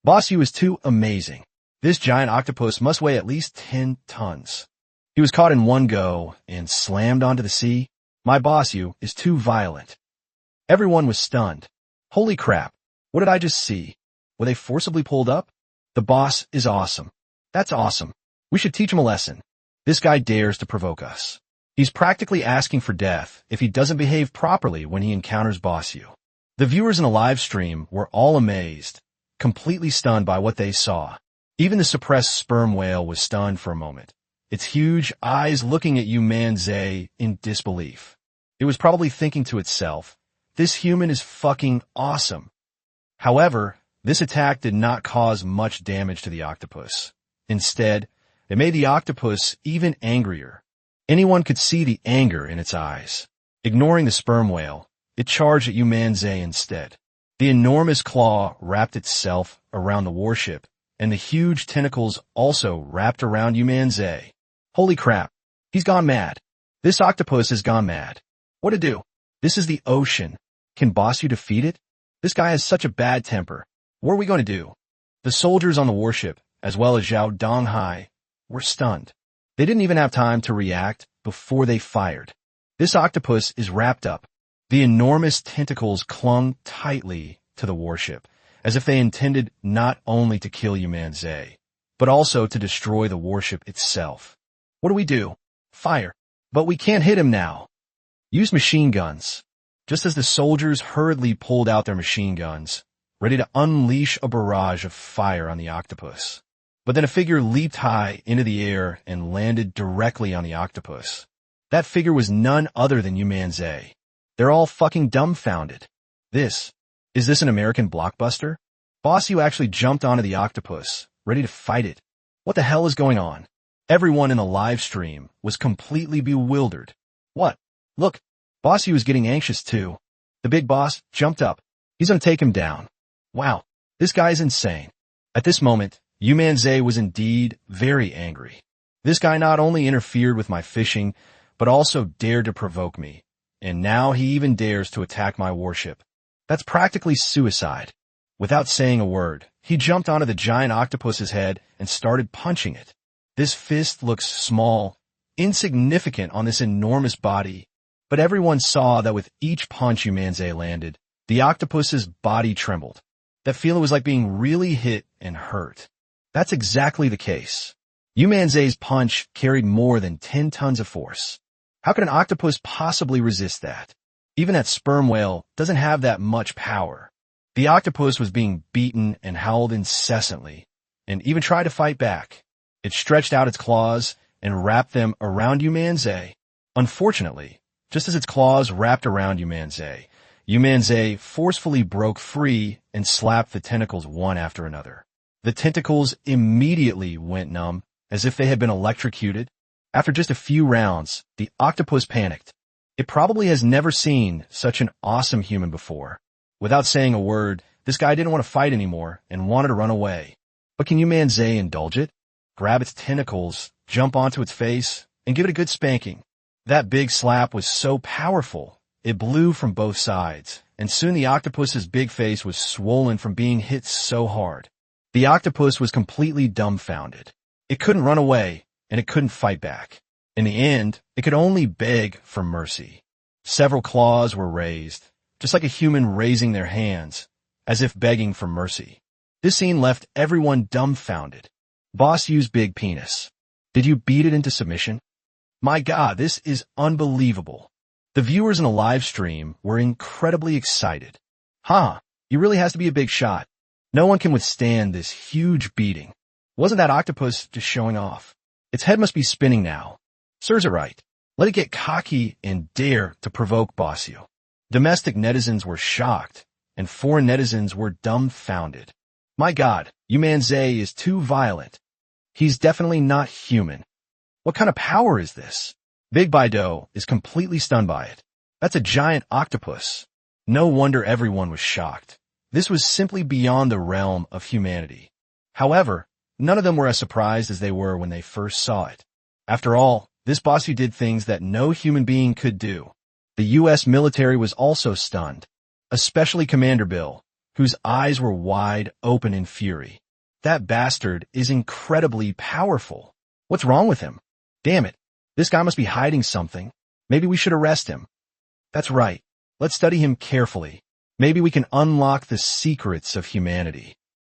Boss Yu is too amazing. This giant octopus must weigh at least 10 tons. He was caught in one go and slammed onto the sea. My Boss Yu is too violent. Everyone was stunned. Holy crap, what did I just see? Were they forcibly pulled up? The boss is awesome. That's awesome. We should teach him a lesson. This guy dares to provoke us. He's practically asking for death if he doesn't behave properly when he encounters Boss Yu. The viewers in the live stream were all amazed, completely stunned by what they saw. Even the suppressed sperm whale was stunned for a moment, its huge eyes looking at Yu Manzai in disbelief. It was probably thinking to itself, this human is fucking awesome. However, this attack did not cause much damage to the octopus. Instead, it made the octopus even angrier. Anyone could see the anger in its eyes. Ignoring the sperm whale, it charged at Yu Manzai instead. The enormous claw wrapped itself around the warship, and the huge tentacles also wrapped around Yu Manzai. Holy crap, he's gone mad. This octopus has gone mad. What to do? This is the ocean. Can Boss Yu defeat it? This guy has such a bad temper. What are we going to do? The soldiers on the warship, as well as Zhao Donghai, were stunned. They didn't even have time to react before they fired. This octopus is wrapped up. The enormous tentacles clung tightly to the warship, as if they intended not only to kill Yu Manzai, but also to destroy the warship itself. What do? Fire. But we can't hit him now. Use machine guns. Just as the soldiers hurriedly pulled out their machine guns, ready to unleash a barrage of fire on the octopus. But then a figure leaped high into the air and landed directly on the octopus. That figure was none other than Yu Manzai. They're all fucking dumbfounded. Is this an American blockbuster? Bossio actually jumped onto the octopus, ready to fight it. What the hell is going on? Everyone in the live stream was completely bewildered. What? Look, Bossio is getting anxious too. The big boss jumped up. He's gonna take him down. Wow, this guy's insane. At this moment, Yu Manzai was indeed very angry. This guy not only interfered with my fishing, but also dared to provoke me. And now he even dares to attack my warship. That's practically suicide. Without saying a word, he jumped onto the giant octopus's head and started punching it. This fist looks small, insignificant on this enormous body, but everyone saw that with each punch Yu Manzai landed, the octopus's body trembled. That feeling was like being really hit and hurt. That's exactly the case. Yu Manzai's punch carried more than 10 tons of force. How could an octopus possibly resist that? Even that sperm whale doesn't have that much power. The octopus was being beaten and howled incessantly, and even tried to fight back. It stretched out its claws and wrapped them around Yu Manzai. Unfortunately, just as its claws wrapped around Yu Manzai forcefully broke free and slapped the tentacles one after another. The tentacles immediately went numb, as if they had been electrocuted. After just a few rounds, the octopus panicked. It probably has never seen such an awesome human before. Without saying a word, this guy didn't want to fight anymore and wanted to run away. But can Yu Manzai indulge it? Grab its tentacles, jump onto its face, and give it a good spanking. That big slap was so powerful, it blew from both sides, and soon the octopus's big face was swollen from being hit so hard. The octopus was completely dumbfounded. It couldn't run away, and it couldn't fight back. In the end, it could only beg for mercy. Several claws were raised, just like a human raising their hands, as if begging for mercy. This scene left everyone dumbfounded. Boss used big penis. Did you beat it into submission? My God, this is unbelievable. The viewers in the live stream were incredibly excited. He really has to be a big shot. No one can withstand this huge beating. Wasn't that octopus just showing off? Its head must be spinning now. Serves it right. Let it get cocky and dare to provoke Bossio. Domestic netizens were shocked, and foreign netizens were dumbfounded. My God, Yu Manzai is too violent. He's definitely not human. What kind of power is this? Big Baido is completely stunned by it. That's a giant octopus. No wonder everyone was shocked. This was simply beyond the realm of humanity. However, none of them were as surprised as they were when they first saw it. After all, this Bossio did things that no human being could do. The U.S. military was also stunned, especially Commander Bill, whose eyes were wide open in fury. That bastard is incredibly powerful. What's wrong with him? Damn it. This guy must be hiding something. Maybe we should arrest him. That's right. Let's study him carefully. Maybe we can unlock the secrets of humanity.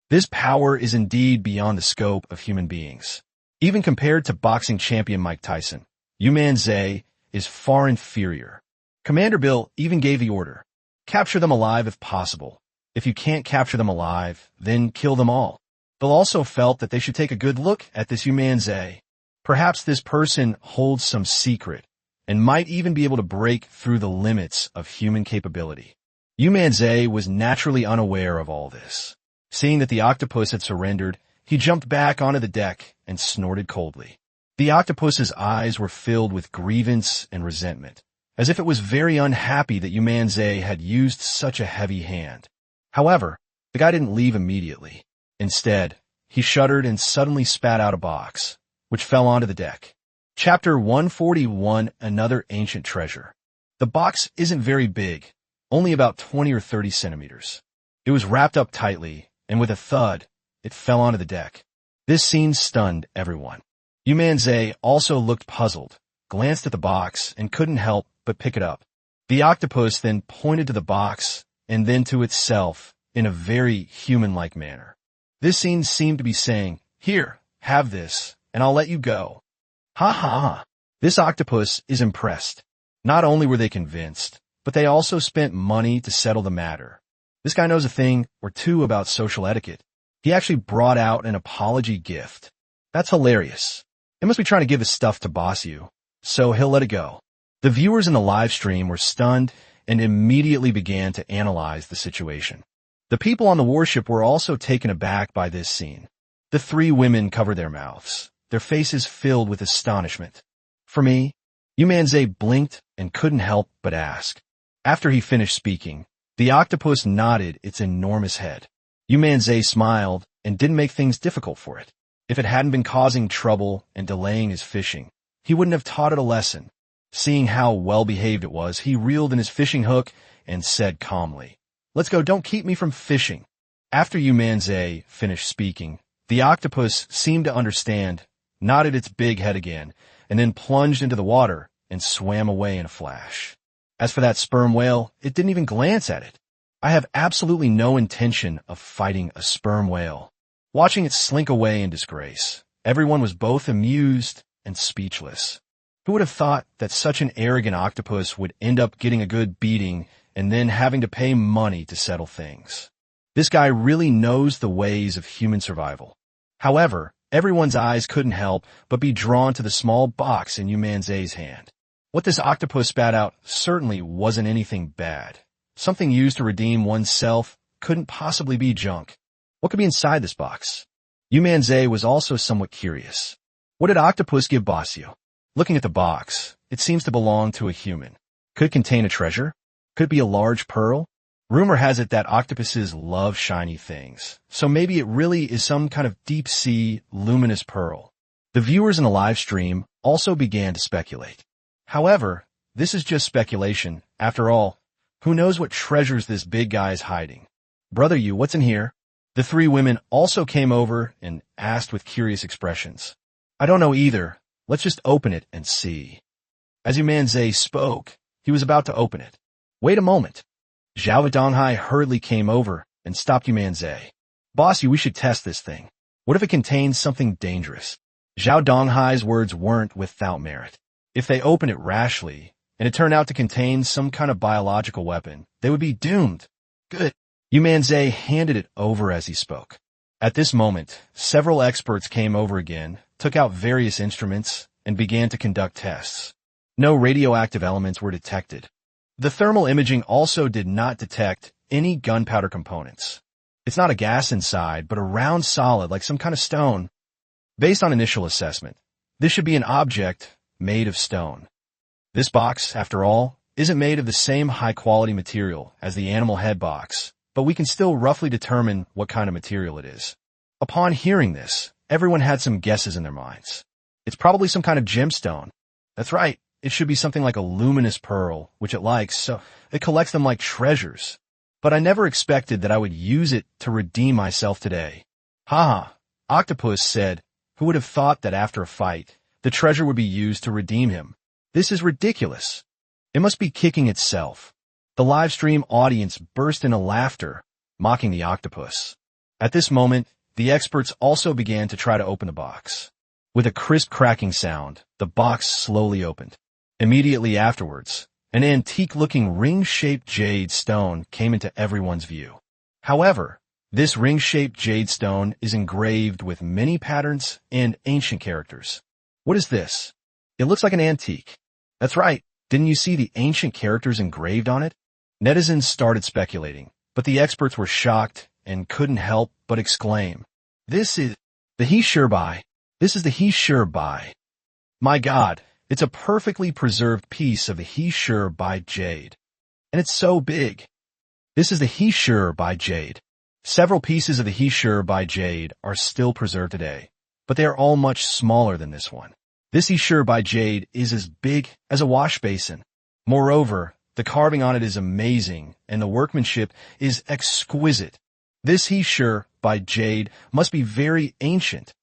This power is indeed beyond the scope of human beings. Even compared to boxing champion Mike Tyson, Yu Manzai is far inferior. Commander Bill even gave the order. Capture them alive if possible. If you can't capture them alive, then kill them all. Bill also felt that they should take a good look at this Yu Manzai. Perhaps this person holds some secret and might even be able to break through the limits of human capability. Yu Manzai was naturally unaware of all this. Seeing that the octopus had surrendered, he jumped back onto the deck and snorted coldly. The octopus's eyes were filled with grievance and resentment, as if it was very unhappy that Yu Manzai had used such a heavy hand. However, the guy didn't leave immediately. Instead, he shuddered and suddenly spat out a box, which fell onto the deck. Chapter 141, Another Ancient Treasure. The box isn't very big, only about 20 or 30 centimeters. It was wrapped up tightly, and with a thud, it fell onto the deck. This scene stunned everyone. Yu Manzai also looked puzzled, glanced at the box, and couldn't help but pick it up. The octopus then pointed to the box, and then to itself, in a very human-like manner. This scene seemed to be saying, "Here, have this, and I'll let you go." Ha ha ha. This octopus is impressed. Not only were they convinced, but they also spent money to settle the matter. This guy knows a thing or two about social etiquette. He actually brought out an apology gift. That's hilarious. They must be trying to give his stuff to Bossio, so he'll let it go. The viewers in the live stream were stunned and immediately began to analyze the situation. The people on the warship were also taken aback by this scene. The three women covered their mouths, their faces filled with astonishment. For me, Yu Manzai blinked and couldn't help but ask. After he finished speaking, the octopus nodded its enormous head. Yu Manzai smiled and didn't make things difficult for it. If it hadn't been causing trouble and delaying his fishing, he wouldn't have taught it a lesson. Seeing how well-behaved it was, he reeled in his fishing hook and said calmly, "Let's go, don't keep me from fishing." After Yu Manzai finished speaking, the octopus seemed to understand, nodded its big head again, and then plunged into the water and swam away in a flash. As for that sperm whale, it didn't even glance at it. I have absolutely no intention of fighting a sperm whale. Watching it slink away in disgrace, everyone was both amused and speechless. Who would have thought that such an arrogant octopus would end up getting a good beating and then having to pay money to settle things? This guy really knows the ways of human survival. However, everyone's eyes couldn't help but be drawn to the small box in Yu Manzai's hand. What this octopus spat out certainly wasn't anything bad. Something used to redeem oneself couldn't possibly be junk. What could be inside this box? Yu Manzai was also somewhat curious. What did Octopus give Basio? Looking at the box, it seems to belong to a human. Could it contain a treasure? Could it be a large pearl? Rumor has it that octopuses love shiny things, so maybe it really is some kind of deep-sea, luminous pearl. The viewers in the live stream also began to speculate. However, this is just speculation. After all, who knows what treasures this big guy is hiding? Brother Yu, what's in here? The three women also came over and asked with curious expressions. I don't know either. Let's just open it and see. As Yu Manzai spoke, he was about to open it. Wait a moment. Zhao Donghai hurriedly came over and stopped Yu Manzai. Bossy, we should test this thing. What if it contains something dangerous? Zhao Donghai's words weren't without merit. If they opened it rashly, and it turned out to contain some kind of biological weapon, they would be doomed. Good. Yu Manzai handed it over as he spoke. At this moment, several experts came over again, took out various instruments, and began to conduct tests. No radioactive elements were detected. The thermal imaging also did not detect any gunpowder components. It's not a gas inside, but a round solid like some kind of stone. Based on initial assessment, this should be an object made of stone. This box, after all, isn't made of the same high-quality material as the animal head box, but we can still roughly determine what kind of material it is. Upon hearing this, everyone had some guesses in their minds. It's probably some kind of gemstone. That's right, it should be something like a luminous pearl, which it likes, so it collects them like treasures. But I never expected that I would use it to redeem myself today. Haha, Octopus said, who would have thought that after a fight, the treasure would be used to redeem him? This is ridiculous. It must be kicking itself. The live stream audience burst into laughter, mocking the octopus. At this moment, the experts also began to try to open the box. With a crisp cracking sound, the box slowly opened. Immediately afterwards, an antique-looking ring-shaped jade stone came into everyone's view. However, this ring-shaped jade stone is engraved with many patterns and ancient characters. What is this? It looks like an antique. That's right. Didn't you see the ancient characters engraved on it? Netizens started speculating, but the experts were shocked and couldn't help but exclaim, This is the He Sure Bai. This is the He Sure Bai. My God, it's a perfectly preserved piece of the He Sure Bai jade. And it's so big. This is the He Sure Bai jade. Several pieces of the He Sure Bai jade are still preserved today, but they are all much smaller than this one. This He Sure Bai jade is as big as a wash basin. Moreover, the carving on it is amazing, and the workmanship is exquisite. This He Sure Bai jade must be very ancient.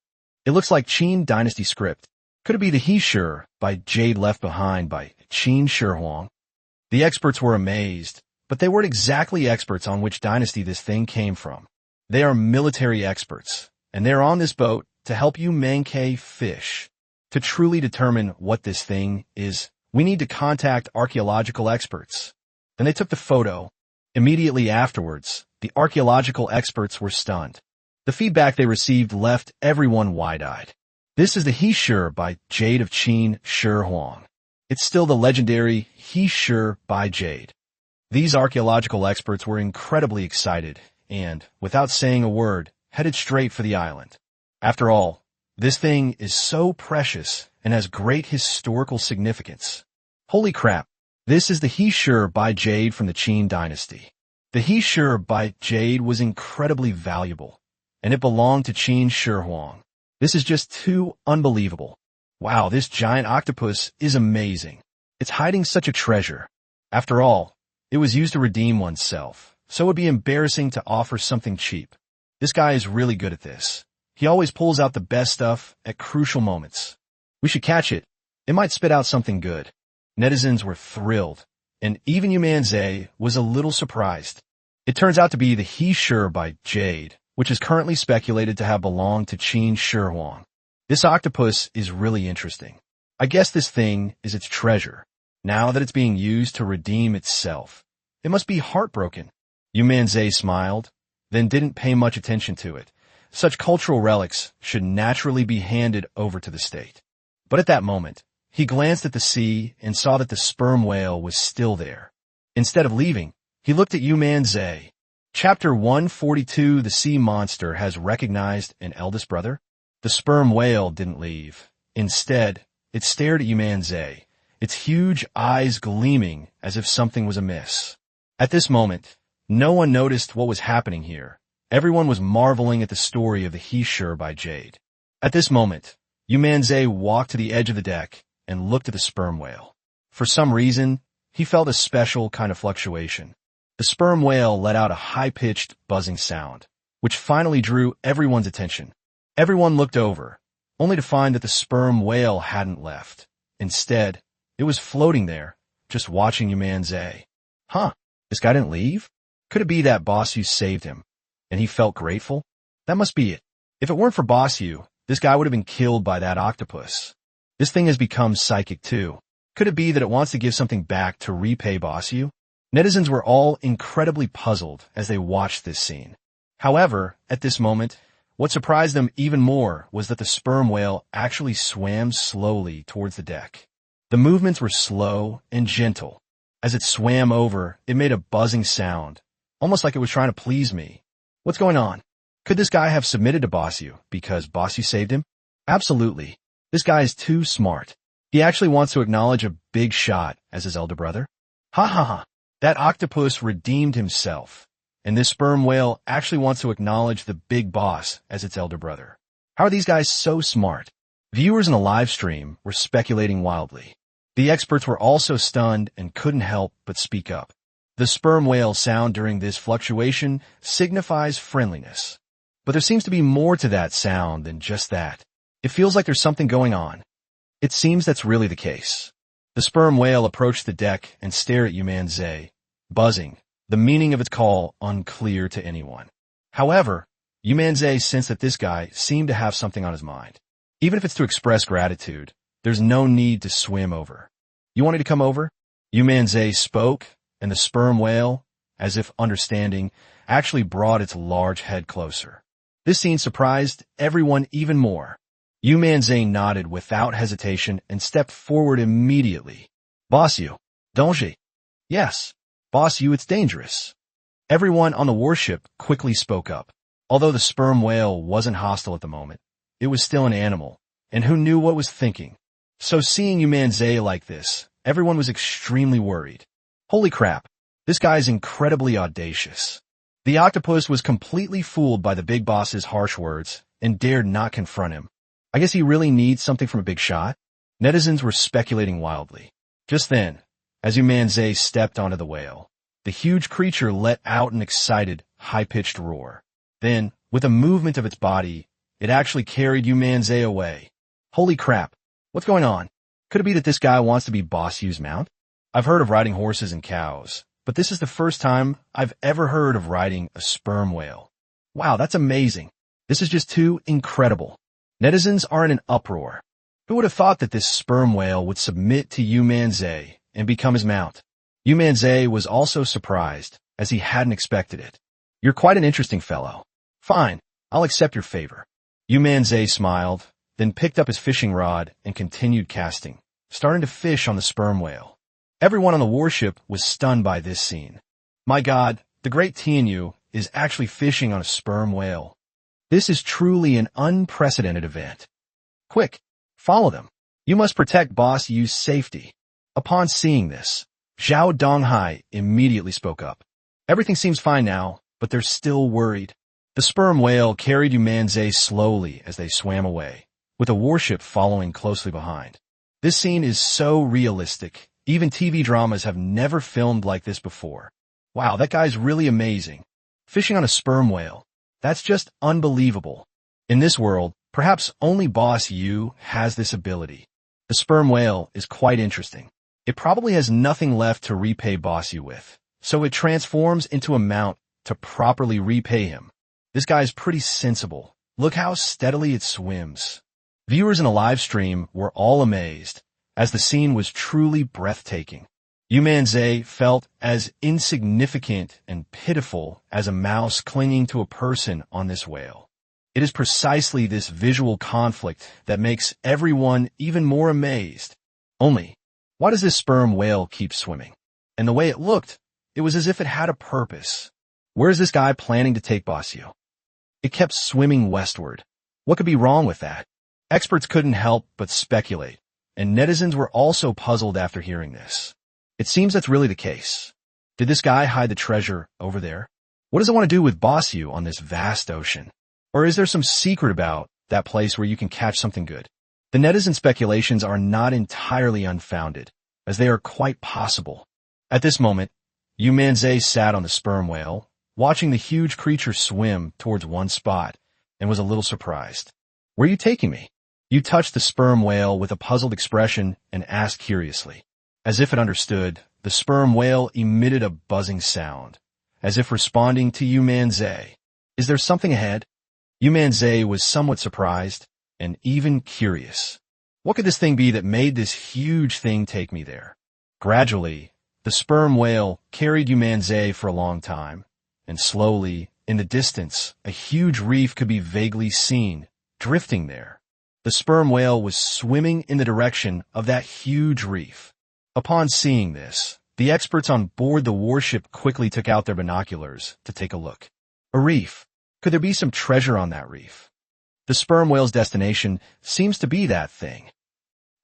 It looks like Qin dynasty script. Could it be the He Sure Bai jade left behind by Qin Shi Huang? The experts were amazed, but they weren't exactly experts on which dynasty this thing came from. They are military experts, and they're on this boat to help Yu Manzai fish. To truly determine what this thing is, we need to contact archaeological experts. Then they took the photo. Immediately afterwards, the archaeological experts were stunned. The feedback they received left everyone wide-eyed. This is the He Sure Bai jade of Qin Shi Huang. It's still the legendary He Sure Bai jade. These archaeological experts were incredibly excited and, without saying a word, headed straight for the island. After all, this thing is so precious and has great historical significance. Holy crap! This is the He Shi by Jade from the Qin dynasty. The He Shi by Jade was incredibly valuable, and it belonged to Qin Shi Huang. This is just too unbelievable. Wow, this giant octopus is amazing. It's hiding such a treasure. After all, it was used to redeem oneself, so it would be embarrassing to offer something cheap. This guy is really good at this. He always pulls out the best stuff at crucial moments. We should catch it. It might spit out something good. Netizens were thrilled, and even Yu Manzai was a little surprised. It turns out to be the He Shi by Jade, which is currently speculated to have belonged to Qin Shi Huang. This octopus is really interesting. I guess this thing is its treasure. Now that it's being used to redeem itself, it must be heartbroken. Yu Manzai smiled, then didn't pay much attention to it. Such cultural relics should naturally be handed over to the state. But at that moment, he glanced at the sea and saw that the sperm whale was still there. Instead of leaving, he looked at Yu Manzai. Chapter 142, The Sea Monster Has Recognized an Eldest Brother. The sperm whale didn't leave. Instead, it stared at Yu Manzai, its huge eyes gleaming as if something was amiss. At this moment, no one noticed what was happening here. Everyone was marveling at the story of the He Shi by Jade. At this moment, Yu Manzai walked to the edge of the deck and looked at the sperm whale. For some reason, he felt a special kind of fluctuation. The sperm whale let out a high-pitched, buzzing sound, which finally drew everyone's attention. Everyone looked over, only to find that the sperm whale hadn't left. Instead, it was floating there, just watching Yu Manzai. Huh, this guy didn't leave? Could it be that Boss Yu saved him, and he felt grateful? That must be it. If it weren't for Boss Yu, this guy would have been killed by that octopus. This thing has become psychic too. Could it be that it wants to give something back to repay Boss Yu? Netizens were all incredibly puzzled as they watched this scene. However, at this moment, what surprised them even more was that the sperm whale actually swam slowly towards the deck. The movements were slow and gentle. As it swam over, it made a buzzing sound, almost like it was trying to please me. What's going on? Could this guy have submitted to Boss Yu because Boss Yu saved him? Absolutely. This guy is too smart. He actually wants to acknowledge a big shot as his elder brother. Ha ha ha. That octopus redeemed himself, and this sperm whale actually wants to acknowledge the big boss as its elder brother. How are these guys so smart? Viewers in the live stream were speculating wildly. The experts were also stunned and couldn't help but speak up. The sperm whale sound during this fluctuation signifies friendliness. But there seems to be more to that sound than just that. It feels like there's something going on. It seems that's really the case. The sperm whale approached the deck and stared at Yu Manzai, buzzing, the meaning of its call unclear to anyone. However, Yu Manzai sensed that this guy seemed to have something on his mind. Even if it's to express gratitude, there's no need to swim over. You want me to come over? Yu Manzai spoke, and the sperm whale, as if understanding, actually brought its large head closer. This scene surprised everyone even more. Yu Manzai nodded without hesitation and stepped forward immediately. Boss Yu, danger. Yes, Boss Yu, it's dangerous. Everyone on the warship quickly spoke up. Although the sperm whale wasn't hostile at the moment, it was still an animal, and who knew what it was thinking. So seeing Yu Manzai like this, everyone was extremely worried. Holy crap, this guy is incredibly audacious. The octopus was completely fooled by the big boss's harsh words and dared not confront him. I guess he really needs something from a big shot? Netizens were speculating wildly. Just then, as Yu Manzai stepped onto the whale, the huge creature let out an excited, high-pitched roar. Then, with a movement of its body, it actually carried Yu Manzai away. Holy crap, what's going on? Could it be that this guy wants to be Boss Yu's mount? I've heard of riding horses and cows, but this is the first time I've ever heard of riding a sperm whale. Wow, that's amazing. This is just too incredible. Netizens are in an uproar. Who would have thought that this sperm whale would submit to Yu Manzai and become his mount? Yu Manzai was also surprised, as he hadn't expected it. You're quite an interesting fellow. Fine, I'll accept your favor. Yu Manzai smiled, then picked up his fishing rod and continued casting, starting to fish on the sperm whale. Everyone on the warship was stunned by this scene. My God, the great Tianyu is actually fishing on a sperm whale. This is truly an unprecedented event. Quick, follow them. You must protect Boss Yu's safety. Upon seeing this, Zhao Donghai immediately spoke up. Everything seems fine now, but they're still worried. The sperm whale carried Yu Manzai slowly as they swam away, with a warship following closely behind. This scene is so realistic. Even TV dramas have never filmed like this before. Wow, that guy's really amazing. Fishing on a sperm whale. That's just unbelievable. In this world, perhaps only Boss Yu has this ability. The sperm whale is quite interesting. It probably has nothing left to repay Boss Yu with, so it transforms into a mount to properly repay him. This guy's pretty sensible. Look how steadily it swims. Viewers in the live stream were all amazed, as the scene was truly breathtaking. Yu Manzai felt as insignificant and pitiful as a mouse clinging to a person on this whale. It is precisely this visual conflict that makes everyone even more amazed. Only, why does this sperm whale keep swimming? And the way it looked, it was as if it had a purpose. Where is this guy planning to take Boss Yu? It kept swimming westward. What could be wrong with that? Experts couldn't help but speculate, and netizens were also puzzled after hearing this. It seems that's really the case. Did this guy hide the treasure over there? What does it want to do with Boss Yu on this vast ocean? Or is there some secret about that place where you can catch something good? The netizen speculations are not entirely unfounded, as they are quite possible. At this moment, Yu Manzai sat on the sperm whale, watching the huge creature swim towards one spot, and was a little surprised. Where are you taking me? You touched the sperm whale with a puzzled expression and asked curiously. As if it understood, the sperm whale emitted a buzzing sound, as if responding to Yu Manzai. Is there something ahead? Yu Manzai was somewhat surprised and even curious. What could this thing be that made this huge thing take me there? Gradually, the sperm whale carried Yu Manzai for a long time, and slowly, in the distance, a huge reef could be vaguely seen, drifting there. The sperm whale was swimming in the direction of that huge reef. Upon seeing this, the experts on board the warship quickly took out their binoculars to take a look. A reef. Could there be some treasure on that reef? The sperm whale's destination seems to be that thing.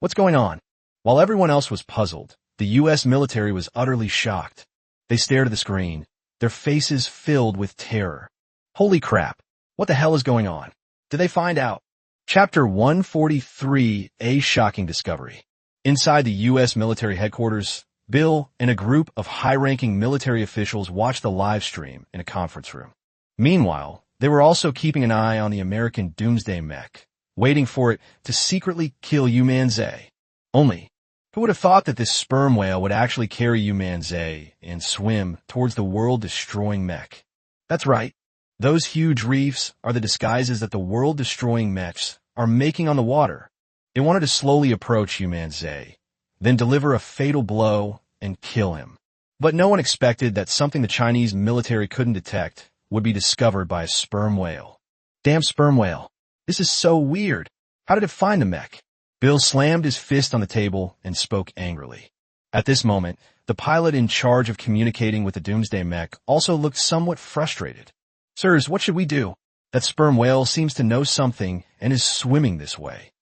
What's going on? While everyone else was puzzled, the U.S. military was utterly shocked. They stared at the screen, their faces filled with terror. Holy crap! What the hell is going on? Did they find out? Chapter 143, A Shocking Discovery. Inside the U.S. military headquarters, Bill and a group of high-ranking military officials watched the live stream in a conference room. Meanwhile, they were also keeping an eye on the American doomsday mech, waiting for it to secretly kill Yu Manzai. Only, who would have thought that this sperm whale would actually carry Yu Manzai and swim towards the world-destroying mech? That's right. Those huge reefs are the disguises that the world-destroying mechs are making on the water. It wanted to slowly approach Yu Manzai, then deliver a fatal blow and kill him. But no one expected that something the Chinese military couldn't detect would be discovered by a sperm whale. Damn sperm whale. This is so weird. How did it find the mech? Bill slammed his fist on the table and spoke angrily. At this moment, the pilot in charge of communicating with the doomsday mech also looked somewhat frustrated. Sirs, what should we do? That sperm whale seems to know something and is swimming this way.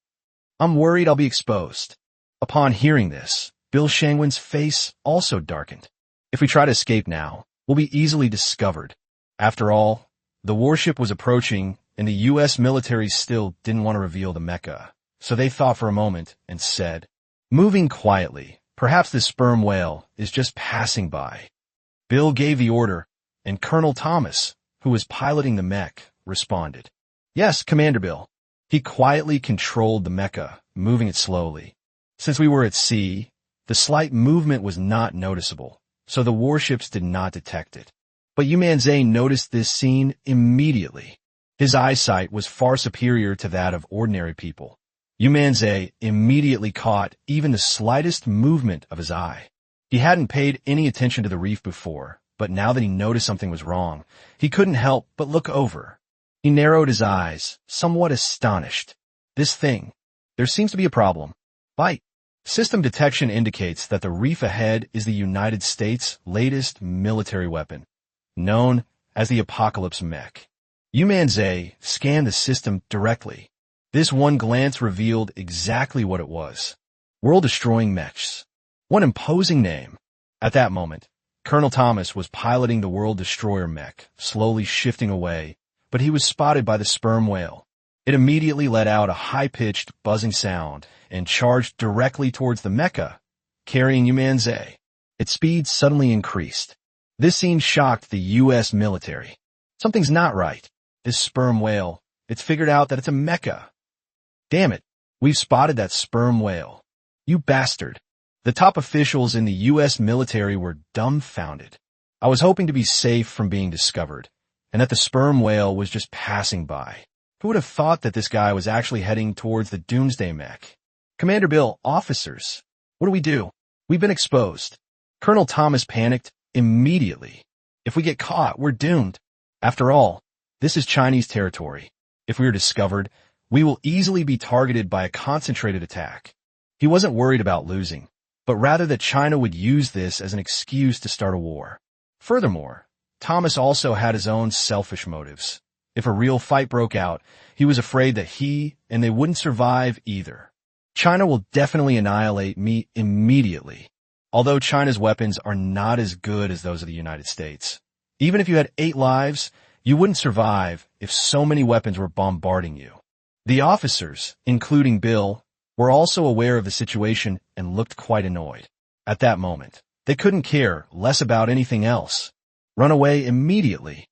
I'm worried I'll be exposed. Upon hearing this, Bill Shangwen's face also darkened. If we try to escape now, we'll be easily discovered. After all, the warship was approaching, and the U.S. military still didn't want to reveal the mecha, so they thought for a moment and said, moving quietly, perhaps this sperm whale is just passing by. Bill gave the order, and Colonel Thomas, who was piloting the mech, responded. Yes, Commander Bill. He quietly controlled the mecha, moving it slowly. Since we were at sea, the slight movement was not noticeable, so the warships did not detect it. But Yu Manzai noticed this scene immediately. His eyesight was far superior to that of ordinary people. Yu Manzai immediately caught even the slightest movement of his eye. He hadn't paid any attention to the reef before, but now that he noticed something was wrong, he couldn't help but look over. He narrowed his eyes, somewhat astonished. This thing. There seems to be a problem. Bite. System detection indicates that the reef ahead is the United States' latest military weapon, known as the Apocalypse Mech. Yu Manzai scanned the system directly. This one glance revealed exactly what it was. World-destroying mechs. What imposing name. At that moment, Colonel Thomas was piloting the World Destroyer mech, slowly shifting away, but he was spotted by the sperm whale. It immediately let out a high-pitched, buzzing sound and charged directly towards the mecha, carrying Yu Manzai. Its speed suddenly increased. This scene shocked the U.S. military. Something's not right. This sperm whale, it's figured out that it's a mecha. Damn it, we've spotted that sperm whale. You bastard. The top officials in the U.S. military were dumbfounded. I was hoping to be safe from being discovered, and that the sperm whale was just passing by. Who would have thought that this guy was actually heading towards the Doomsday mech? Commander Bill, officers, what do we do? We've been exposed. Colonel Thomas panicked immediately. If we get caught, we're doomed. After all, this is Chinese territory. If we are discovered, we will easily be targeted by a concentrated attack. He wasn't worried about losing, but rather that China would use this as an excuse to start a war. Furthermore, Thomas also had his own selfish motives. If a real fight broke out, he was afraid that he and they wouldn't survive either. China will definitely annihilate me immediately, although China's weapons are not as good as those of the United States. Even if you had 8 lives, you wouldn't survive if so many weapons were bombarding you. The officers, including Bill, were also aware of the situation and looked quite annoyed. At that moment, they couldn't care less about anything else. Run away immediately.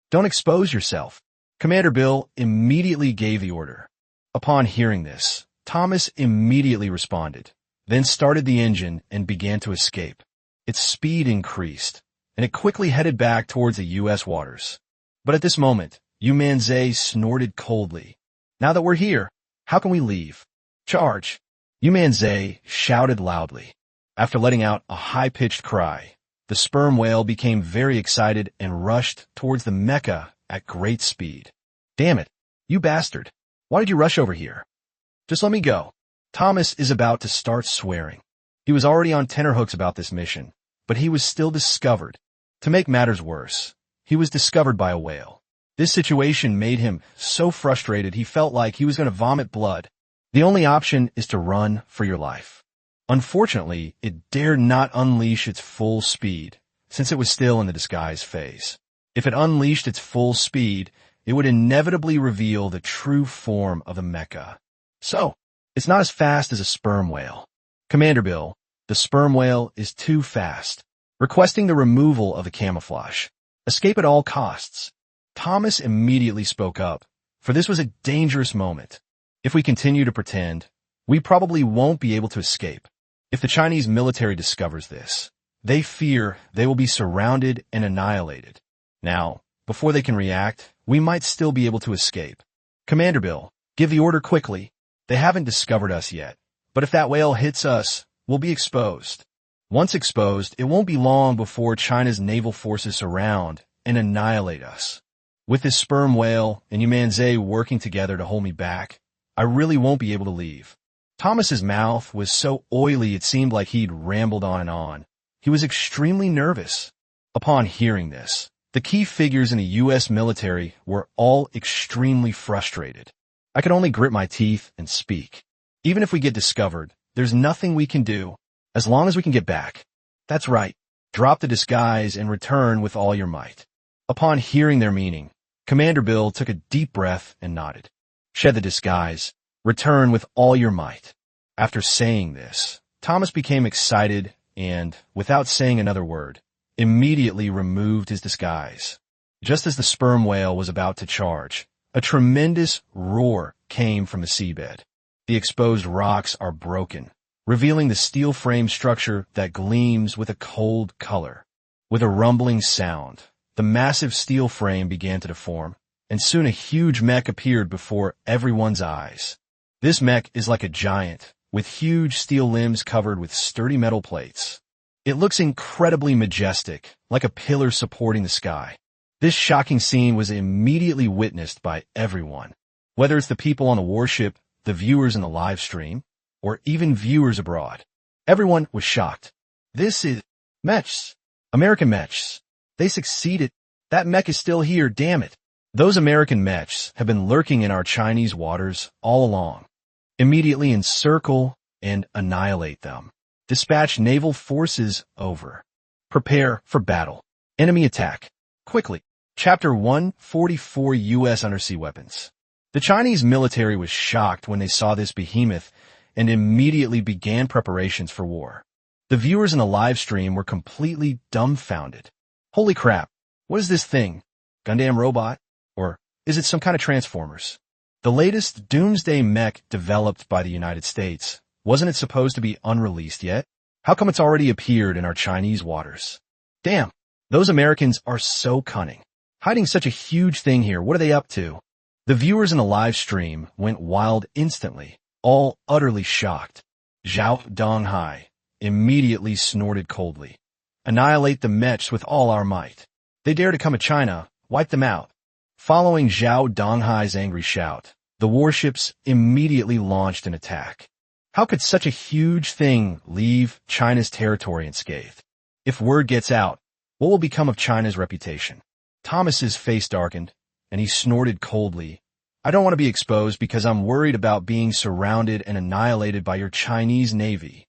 Don't expose yourself. Commander Bill immediately gave the order. Upon hearing this, Thomas immediately responded, then started the engine and began to escape. Its speed increased, and it quickly headed back towards the U.S. waters. But at this moment, Yu Manzai snorted coldly. Now that we're here, how can we leave? Charge! Yu Manzai shouted loudly. After letting out a high-pitched cry, the sperm whale became very excited and rushed towards the mecha at great speed. Damn it, you bastard. Why did you rush over here? Just let me go. Thomas is about to start swearing. He was already on tenterhooks about this mission, but he was still discovered. To make matters worse, he was discovered by a whale. This situation made him so frustrated he felt like he was going to vomit blood. The only option is to run for your life. Unfortunately, it dared not unleash its full speed, since it was still in the disguise phase. If it unleashed its full speed, it would inevitably reveal the true form of the mecha. So, it's not as fast as a sperm whale. Commander Bill, the sperm whale is too fast. Requesting the removal of the camouflage. Escape at all costs. Thomas immediately spoke up, for this was a dangerous moment. If we continue to pretend, we probably won't be able to escape. If the Chinese military discovers this, they fear they will be surrounded and annihilated. Now, before they can react, we might still be able to escape. Commander Bill, give the order quickly. They haven't discovered us yet, but if that whale hits us, we'll be exposed. Once exposed, it won't be long before China's naval forces surround and annihilate us. With this sperm whale and Yu Manzai working together to hold me back, I really won't be able to leave. Thomas's mouth was so oily it seemed like he'd rambled on and on. He was extremely nervous. Upon hearing this, the key figures in the U.S. military were all extremely frustrated. I could only grit my teeth and speak. Even if we get discovered, there's nothing we can do, as long as we can get back. That's right. Drop the disguise and return with all your might. Upon hearing their meaning, Commander Bill took a deep breath and nodded. Shed the disguise. Return with all your might. After saying this, Thomas became excited and, without saying another word, immediately removed his disguise. Just as the sperm whale was about to charge, a tremendous roar came from the seabed. The exposed rocks are broken, revealing the steel frame structure that gleams with a cold color. With a rumbling sound, the massive steel frame began to deform, and soon a huge mech appeared before everyone's eyes. This mech is like a giant, with huge steel limbs covered with sturdy metal plates. It looks incredibly majestic, like a pillar supporting the sky. This shocking scene was immediately witnessed by everyone. Whether it's the people on the warship, the viewers in the live stream, or even viewers abroad. Everyone was shocked. This is mechs. American mechs. They succeeded. That mech is still here, damn it. Those American mechs have been lurking in our Chinese waters all along. Immediately encircle and annihilate them. Dispatch naval forces over. Prepare for battle. Enemy attack. Quickly. Chapter 144 U.S. Undersea Weapons. The Chinese military was shocked when they saw this behemoth and immediately began preparations for war. The viewers in the live stream were completely dumbfounded. Holy crap, what is this thing? Gundam robot? Or is it some kind of Transformers? The latest doomsday mech developed by the United States. Wasn't it supposed to be unreleased yet? How come it's already appeared in our Chinese waters? Damn, those Americans are so cunning. Hiding such a huge thing here, what are they up to? The viewers in the live stream went wild instantly, all utterly shocked. Zhao Donghai immediately snorted coldly. Annihilate the mechs with all our might. They dare to come at China, wipe them out. Following Zhao Donghai's angry shout, the warships immediately launched an attack. How could such a huge thing leave China's territory unscathed? If word gets out, what will become of China's reputation? Thomas's face darkened, and he snorted coldly. I don't want to be exposed because I'm worried about being surrounded and annihilated by your Chinese Navy.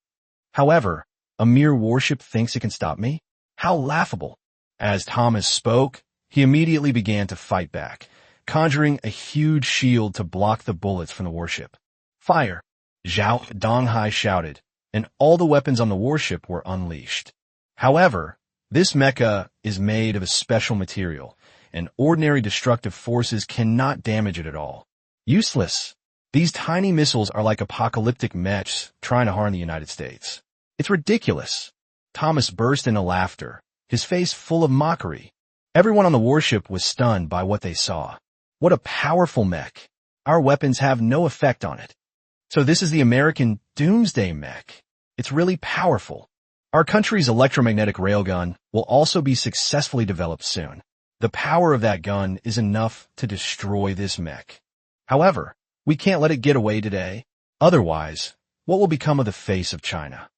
However, a mere warship thinks it can stop me? How laughable. As Thomas spoke, he immediately began to fight back, conjuring a huge shield to block the bullets from the warship. Fire! Zhao Donghai shouted, and all the weapons on the warship were unleashed. However, this mecha is made of a special material, and ordinary destructive forces cannot damage it at all. Useless. These tiny missiles are like apocalyptic mechs trying to harm the United States. It's ridiculous. Thomas burst into laughter, his face full of mockery. Everyone on the warship was stunned by what they saw. What a powerful mech. Our weapons have no effect on it. So this is the American Doomsday mech. It's really powerful. Our country's electromagnetic railgun will also be successfully developed soon. The power of that gun is enough to destroy this mech. However, we can't let it get away today. Otherwise, what will become of the face of China?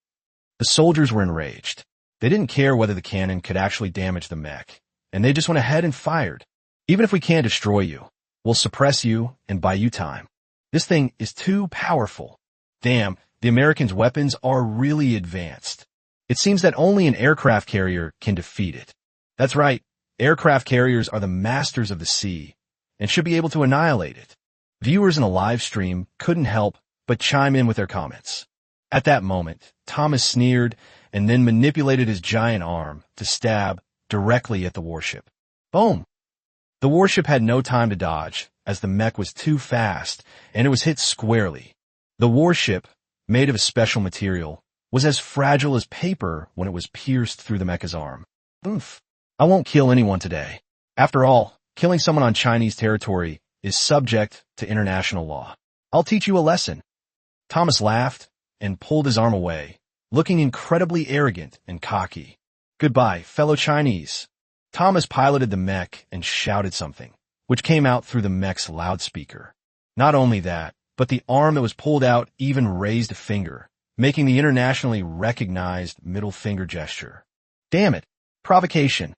The soldiers were enraged. They didn't care whether the cannon could actually damage the mech, and they just went ahead and fired. Even if we can't destroy you, we'll suppress you and buy you time. This thing is too powerful. Damn, the Americans' weapons are really advanced. It seems that only an aircraft carrier can defeat it. That's right, aircraft carriers are the masters of the sea and should be able to annihilate it. Viewers in the live stream couldn't help but chime in with their comments. At that moment, Thomas sneered and then manipulated his giant arm to stab directly at the warship. Boom! The warship had no time to dodge, as the mech was too fast, and it was hit squarely. The warship, made of a special material, was as fragile as paper when it was pierced through the mecha's arm. Oof. I won't kill anyone today. After all, killing someone on Chinese territory is subject to international law. I'll teach you a lesson. Thomas laughed and pulled his arm away, looking incredibly arrogant and cocky. Goodbye, fellow Chinese. Thomas piloted the mech and shouted something, which came out through the mech's loudspeaker. Not only that, but the arm that was pulled out even raised a finger, making the internationally recognized middle finger gesture. Damn it. Provocation.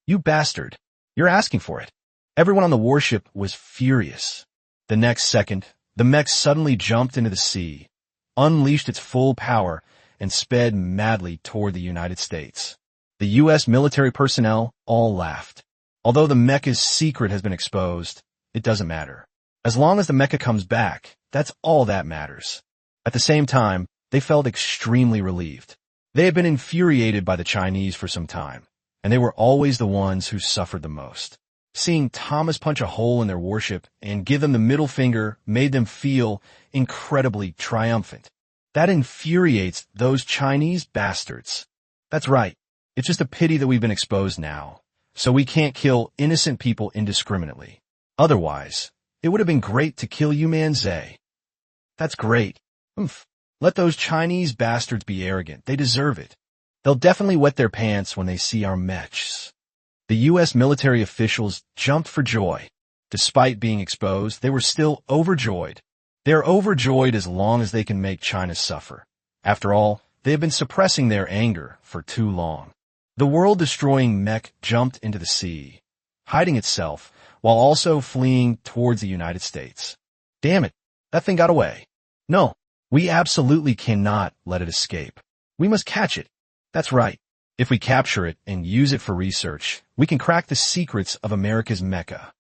You bastard. You're asking for it. Everyone on the warship was furious. The next second, the mech suddenly jumped into the sea, unleashed its full power, and sped madly toward the United States. The U.S. military personnel all laughed. Although the mecha's secret has been exposed, it doesn't matter. As long as the mecha comes back, that's all that matters. At the same time, they felt extremely relieved. They had been infuriated by the Chinese for some time, and they were always the ones who suffered the most. Seeing Thomas punch a hole in their warship and give them the middle finger made them feel incredibly triumphant. That infuriates those Chinese bastards. That's right. It's just a pity that we've been exposed now, so we can't kill innocent people indiscriminately. Otherwise, it would have been great to kill Yu Manzai. That's great. Oomph. Let those Chinese bastards be arrogant. They deserve it. They'll definitely wet their pants when they see our mechs. The U.S. military officials jumped for joy. Despite being exposed, they were still overjoyed. They're overjoyed as long as they can make China suffer. After all, they have been suppressing their anger for too long. The world-destroying mech jumped into the sea, hiding itself, while also fleeing towards the United States. Damn it, that thing got away. No, we absolutely cannot let it escape. We must catch it. That's right. If we capture it and use it for research, we can crack the secrets of America's mecha.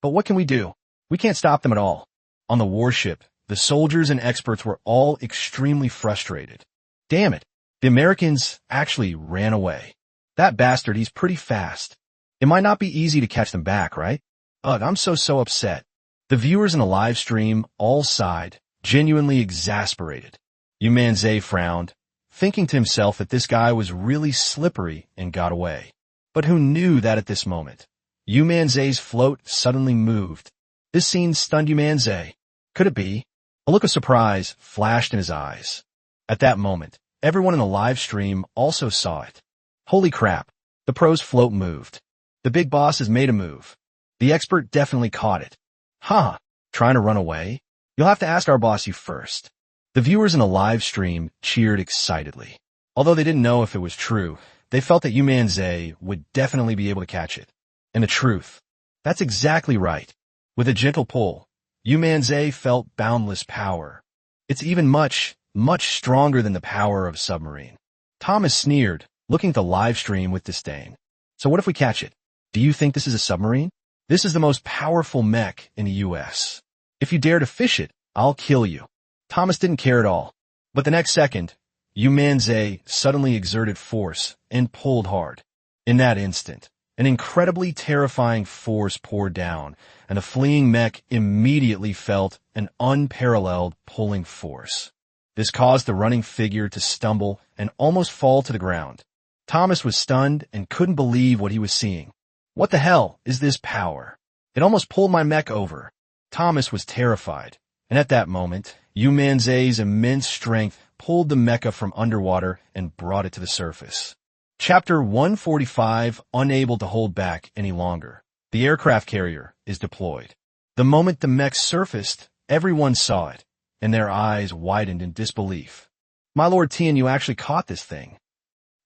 But what can we do? We can't stop them at all. On the warship, the soldiers and experts were all extremely frustrated. Damn it, the Americans actually ran away. That bastard, he's pretty fast. It might not be easy to catch them back, right? Ugh, I'm so upset. The viewers in the live stream all sighed, genuinely exasperated. Yu Manzai frowned, thinking to himself that this guy was really slippery and got away. But who knew that at this moment? Yu Manzai's float suddenly moved. This scene stunned Yu Manzai. Could it be? A look of surprise flashed in his eyes. At that moment, everyone in the live stream also saw it. Holy crap, the pro's float moved. The big boss has made a move. The expert definitely caught it. Huh, trying to run away? You'll have to ask our boss you first. The viewers in the live stream cheered excitedly. Although they didn't know if it was true, they felt that Yu Manzai would definitely be able to catch it. And the truth. That's exactly right. With a gentle pull, Yu Manzai felt boundless power. It's even much stronger than the power of a submarine. Thomas sneered, looking at the live stream with disdain. So what if we catch it? Do you think this is a submarine? This is the most powerful mech in the U.S. If you dare to fish it, I'll kill you. Thomas didn't care at all. But the next second, Yu Manzai suddenly exerted force and pulled hard. In that instant, an incredibly terrifying force poured down, and the fleeing mech immediately felt an unparalleled pulling force. This caused the running figure to stumble and almost fall to the ground. Thomas was stunned and couldn't believe what he was seeing. What the hell is this power? It almost pulled my mech over. Thomas was terrified, and at that moment, Yu Manzai's immense strength pulled the mecha from underwater and brought it to the surface. Chapter 145, unable to hold back any longer. The aircraft carrier is deployed. The moment the mech surfaced, everyone saw it, and their eyes widened in disbelief. My Lord Tian, you actually caught this thing.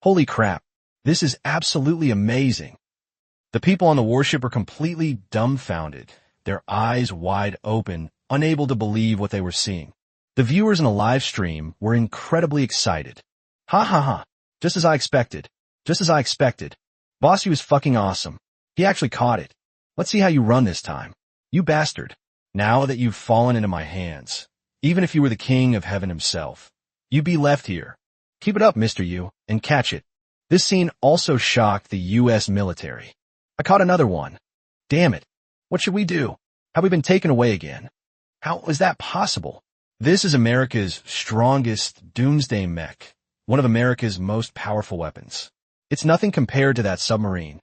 Holy crap, this is absolutely amazing. The people on the warship were completely dumbfounded, their eyes wide open, unable to believe what they were seeing. The viewers in the live stream were incredibly excited. Ha ha ha, just as I expected. Just as I expected. Boss, you is fucking awesome. He actually caught it. Let's see how you run this time. You bastard. Now that you've fallen into my hands, even if you were the king of heaven himself, you'd be left here. Keep it up, Mr. Yu, and catch it. This scene also shocked the U.S. military. I caught another one. Damn it. What should we do? Have we been taken away again? How is that possible? This is America's strongest doomsday mech, one of America's most powerful weapons. It's nothing compared to that submarine.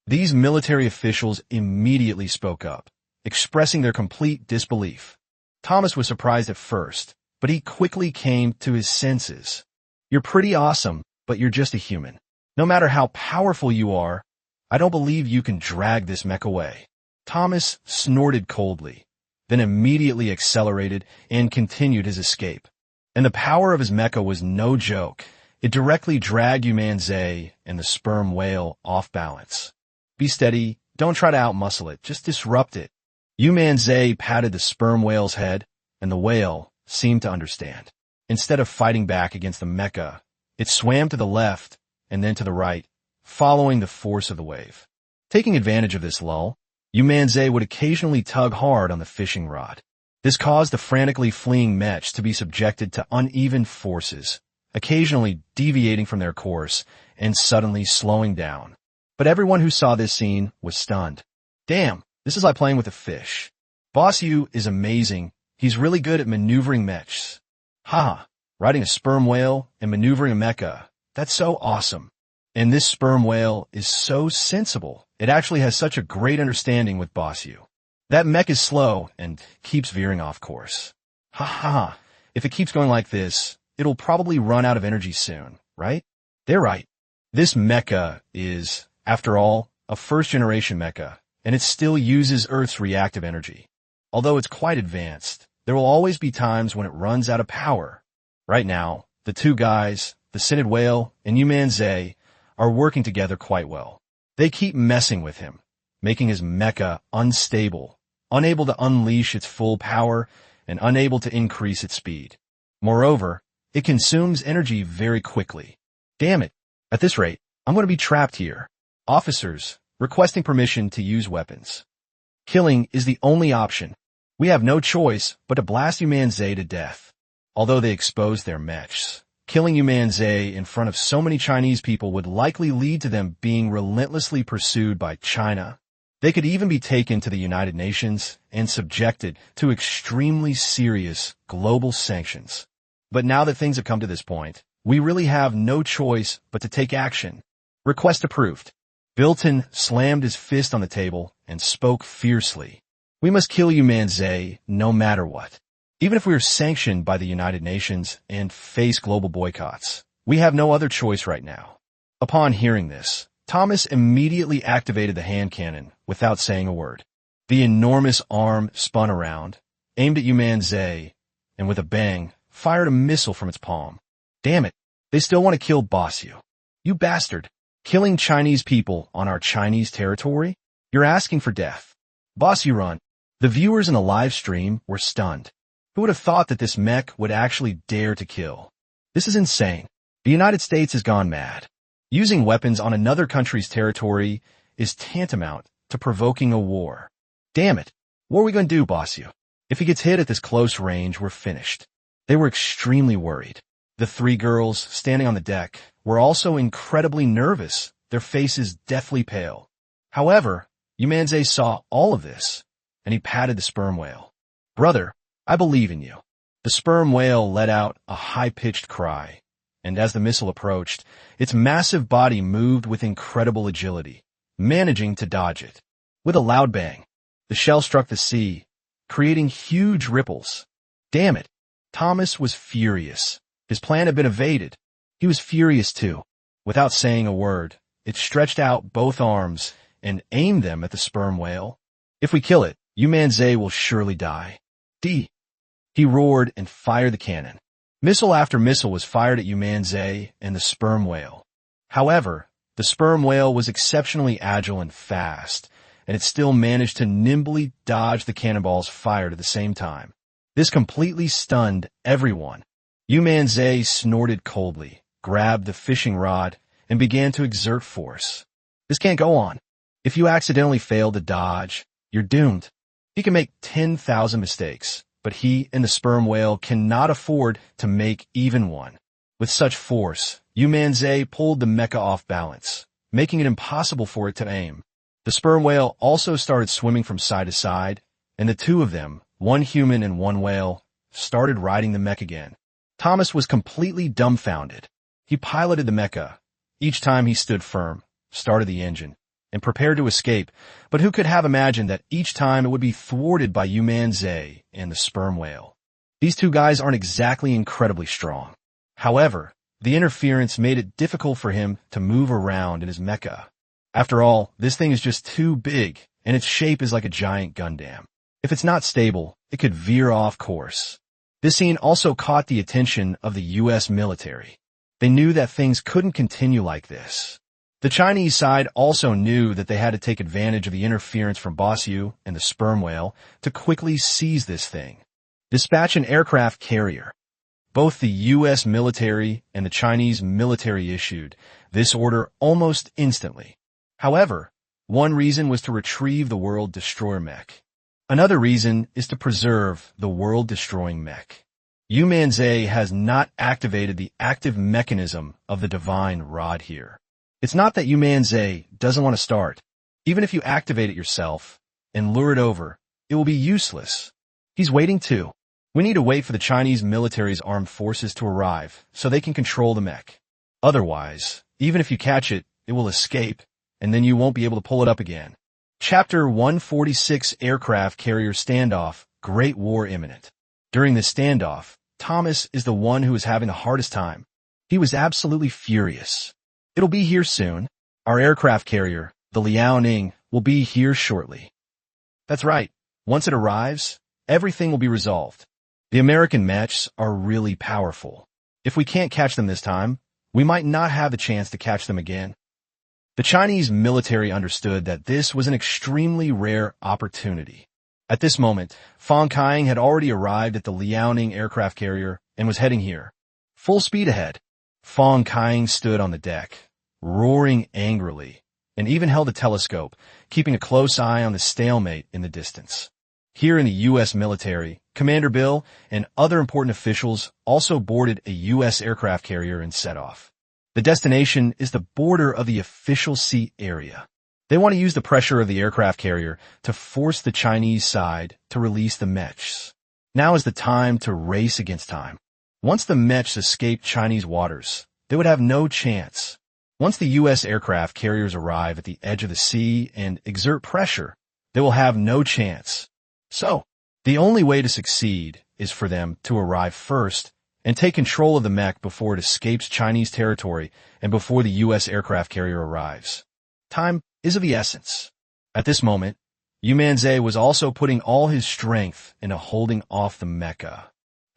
These military officials immediately spoke up, expressing their complete disbelief. Thomas was surprised at first, but he quickly came to his senses. You're pretty awesome, but you're just a human. No matter how powerful you are, I don't believe you can drag this mech away. Thomas snorted coldly, then immediately accelerated and continued his escape. And the power of his mecha was no joke. It directly dragged Yu Manzai and the sperm whale off balance. Be steady, don't try to outmuscle it, just disrupt it. Yu Manzai patted the sperm whale's head, and the whale seemed to understand. Instead of fighting back against the mecha, it swam to the left and then to the right, following the force of the wave. Taking advantage of this lull, Yu Manzai would occasionally tug hard on the fishing rod. This caused the frantically fleeing mech to be subjected to uneven forces, occasionally deviating from their course and suddenly slowing down. But everyone who saw this scene was stunned. Damn, this is like playing with a fish. Boss Yu is amazing. He's really good at maneuvering mechs. Haha, riding a sperm whale and maneuvering a mecha. That's so awesome. And this sperm whale is so sensible. It actually has such a great understanding with Boss Yu. That mech is slow and keeps veering off course. Ha ha, if it keeps going like this, it'll probably run out of energy soon, right? They're right. This mecha is, after all, a first-generation mecha, and it still uses Earth's reactive energy. Although it's quite advanced, There will always be times when it runs out of power. Right now, the two guys, the Sinid Whale and Yu Manzai, are working together quite well. They keep messing with him, making his mecha unstable, unable to unleash its full power, and unable to increase its speed. Moreover, it consumes energy very quickly. Damn it! At this rate, I'm going to be trapped here. Officers, requesting permission to use weapons. Killing is the only option. We have no choice but to blast Yu Manzai to death. Although they expose their mechs, killing Yu Manzai in front of so many Chinese people would likely lead to them being relentlessly pursued by China. They could even be taken to the United Nations and subjected to extremely serious global sanctions. But now that things have come to this point, we really have no choice but to take action. Request approved. Bilton slammed his fist on the table and spoke fiercely. We must kill Yu Manzai no matter what. Even if we are sanctioned by the United Nations and face global boycotts, we have no other choice right now. Upon hearing this, Thomas immediately activated the hand cannon without saying a word. The enormous arm spun around, aimed at Yu Manzai, and with a bang, fired a missile from its palm. Damn it, they still want to kill Bossu. You bastard. Killing Chinese people on our Chinese territory? You're asking for death. Bossu run. The viewers in the live stream were stunned. Who would have thought that this mech would actually dare to kill? This is insane. The United States has gone mad. Using weapons on another country's territory is tantamount to provoking a war. Damn it. What are we going to do, Bossu? If he gets hit at this close range, we're finished. They were extremely worried. The three girls standing on the deck were also incredibly nervous, their faces deathly pale. However, Yu Manzai saw all of this, and he patted the sperm whale. Brother, I believe in you. The sperm whale let out a high-pitched cry, and as the missile approached, its massive body moved with incredible agility, managing to dodge it. With a loud bang, the shell struck the sea, creating huge ripples. Damn it! Thomas was furious. His plan had been evaded. He was furious too. Without saying a word, it stretched out both arms and aimed them at the sperm whale. If we kill it, Yu Manzai will surely die. He roared and fired the cannon. Missile after missile was fired at Yu Manzai and the sperm whale. However, the sperm whale was exceptionally agile and fast, and it still managed to nimbly dodge the cannonballs fired at the same time. This completely stunned everyone. Yu Manzai snorted coldly, grabbed the fishing rod, and began to exert force. This can't go on. If you accidentally fail to dodge, you're doomed. He can make 10,000 mistakes, but he and the sperm whale cannot afford to make even one. With such force, Yu Manzai pulled the mecha off balance, making it impossible for it to aim. The sperm whale also started swimming from side to side, and the two of them, one human and one whale, started riding the mech again. Thomas was completely dumbfounded. He piloted the mecha. Each time he stood firm, started the engine, and prepared to escape, but who could have imagined that each time it would be thwarted by Yu Manzai and the sperm whale. These two guys aren't exactly incredibly strong. However, the interference made it difficult for him to move around in his mecha. After all, this thing is just too big, and its shape is like a giant Gundam. If it's not stable, it could veer off course. This scene also caught the attention of the U.S. military. They knew that things couldn't continue like this. The Chinese side also knew that they had to take advantage of the interference from Bossu and the sperm whale to quickly seize this thing. Dispatch an aircraft carrier. Both the U.S. military and the Chinese military issued this order almost instantly. However, one reason was to retrieve the World Destroyer mech. Another reason is to preserve the world-destroying mech. Yu Manzai has not activated the active mechanism of the divine rod here. It's not that Yu Manzai doesn't want to start. Even if you activate it yourself and lure it over, it will be useless. He's waiting too. We need to wait for the Chinese military's armed forces to arrive so they can control the mech. Otherwise, even if you catch it, it will escape, and then you won't be able to pull it up again. Chapter 146 Aircraft Carrier Standoff, Great War Imminent. During this standoff, Thomas is the one who is having the hardest time. He was absolutely furious. It'll be here soon. Our aircraft carrier, the Liaoning, will be here shortly. That's right. Once it arrives, everything will be resolved. The American mechs are really powerful. If we can't catch them this time, we might not have the chance to catch them again. The Chinese military understood that this was an extremely rare opportunity. At this moment, Fang Kaiying had already arrived at the Liaoning aircraft carrier and was heading here. Full speed ahead. Fang Kaiying stood on the deck, roaring angrily, and even held a telescope, keeping a close eye on the stalemate in the distance. Here in the U.S. military, Commander Bill and other important officials also boarded a U.S. aircraft carrier and set off. The destination is the border of the official sea area. They want to use the pressure of the aircraft carrier to force the Chinese side to release the mechs. Now is the time to race against time. Once the mechs escape Chinese waters, they would have no chance. Once the U.S. aircraft carriers arrive at the edge of the sea and exert pressure, they will have no chance. So, the only way to succeed is for them to arrive first and take control of the mech before it escapes Chinese territory and before the U.S. aircraft carrier arrives. Time is of the essence. At this moment, Yu Manzai was also putting all his strength into holding off the mecha.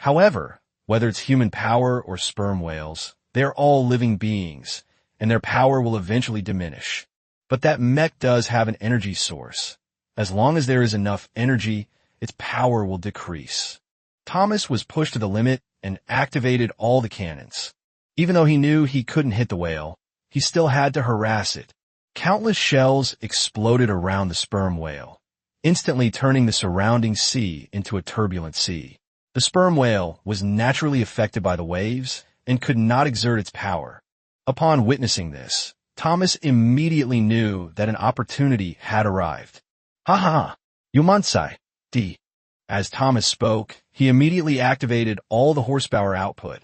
However, whether it's human power or sperm whales, they are all living beings, and their power will eventually diminish. But that mech does have an energy source. As long as there is enough energy, its power will decrease. Thomas was pushed to the limit and activated all the cannons. Even though he knew he couldn't hit the whale, he still had to harass it. Countless shells exploded around the sperm whale, instantly turning the surrounding sea into a turbulent sea. The sperm whale was naturally affected by the waves and could not exert its power. Upon witnessing this, Thomas immediately knew that an opportunity had arrived. Ha ha! Yu Manzai, D. As Thomas spoke, he immediately activated all the horsepower output.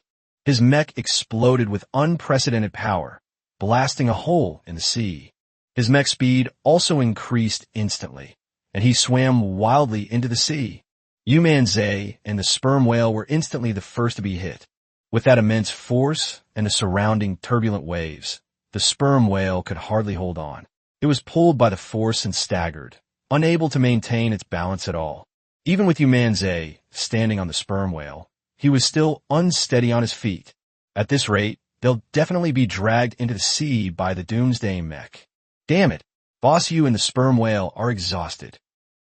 His mech exploded with unprecedented power, blasting a hole in the sea. His mech speed also increased instantly, and he swam wildly into the sea. Yu Manzai and the sperm whale were instantly the first to be hit. With that immense force and the surrounding turbulent waves, the sperm whale could hardly hold on. It was pulled by the force and staggered, unable to maintain its balance at all. Even with Yu Manzai standing on the sperm whale, he was still unsteady on his feet. At this rate, they'll definitely be dragged into the sea by the doomsday mech. Damn it, Boss Yu and the sperm whale are exhausted.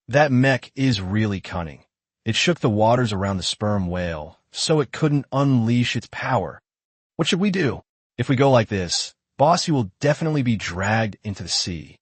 That mech is really cunning. It shook the waters around the sperm whale, so it couldn't unleash its power. What should we do? If we go like this, Boss Yu will definitely be dragged into the sea.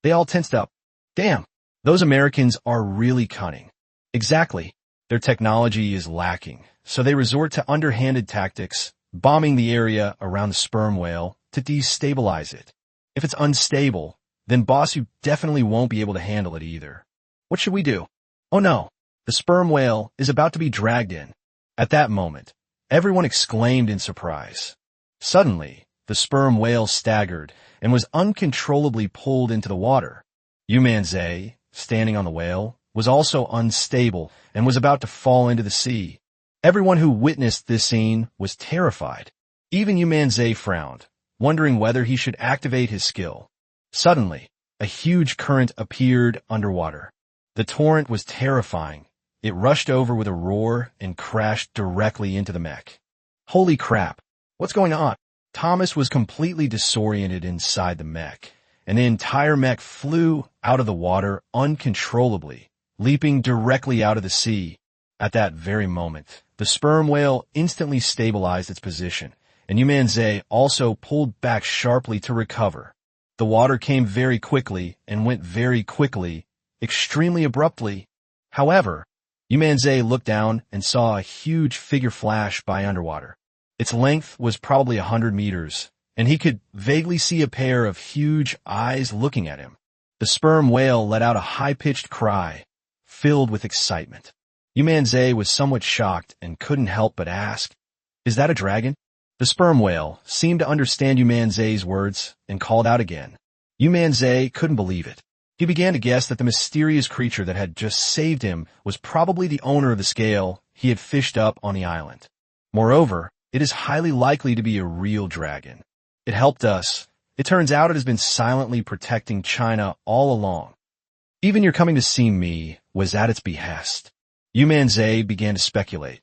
They all tensed up. Damn, those Americans are really cunning. Exactly. Their technology is lacking, so they resort to underhanded tactics, bombing the area around the sperm whale to destabilize it. If it's unstable, then Boss Yu definitely won't be able to handle it either. What should we do? Oh no, the sperm whale is about to be dragged in. At that moment, everyone exclaimed in surprise. Suddenly, the sperm whale staggered and was uncontrollably pulled into the water. Yu Manzai, standing on the whale, was also unstable and was about to fall into the sea. Everyone who witnessed this scene was terrified. Even Yu Manzai frowned, wondering whether he should activate his skill. Suddenly, a huge current appeared underwater. The torrent was terrifying. It rushed over with a roar and crashed directly into the mech. Holy crap! What's going on? Thomas was completely disoriented inside the mech, and the entire mech flew out of the water uncontrollably, leaping directly out of the sea. At that very moment, the sperm whale instantly stabilized its position, and Yu Manzai also pulled back sharply to recover. The water came very quickly and went very quickly, extremely abruptly. However, Yu Manzai looked down and saw a huge figure flash by underwater. Its length was probably 100 meters, and he could vaguely see a pair of huge eyes looking at him. The sperm whale let out a high-pitched cry, filled with excitement. Yu Manzai was somewhat shocked and couldn't help but ask, "Is that a dragon?" The sperm whale seemed to understand Yu Manzai's words and called out again. Yu Manzai couldn't believe it. He began to guess that the mysterious creature that had just saved him was probably the owner of the scale he had fished up on the island. Moreover, it is highly likely to be a real dragon. It helped us. It turns out it has been silently protecting China all along. Even your coming to see me was at its behest. Yu Manzai began to speculate.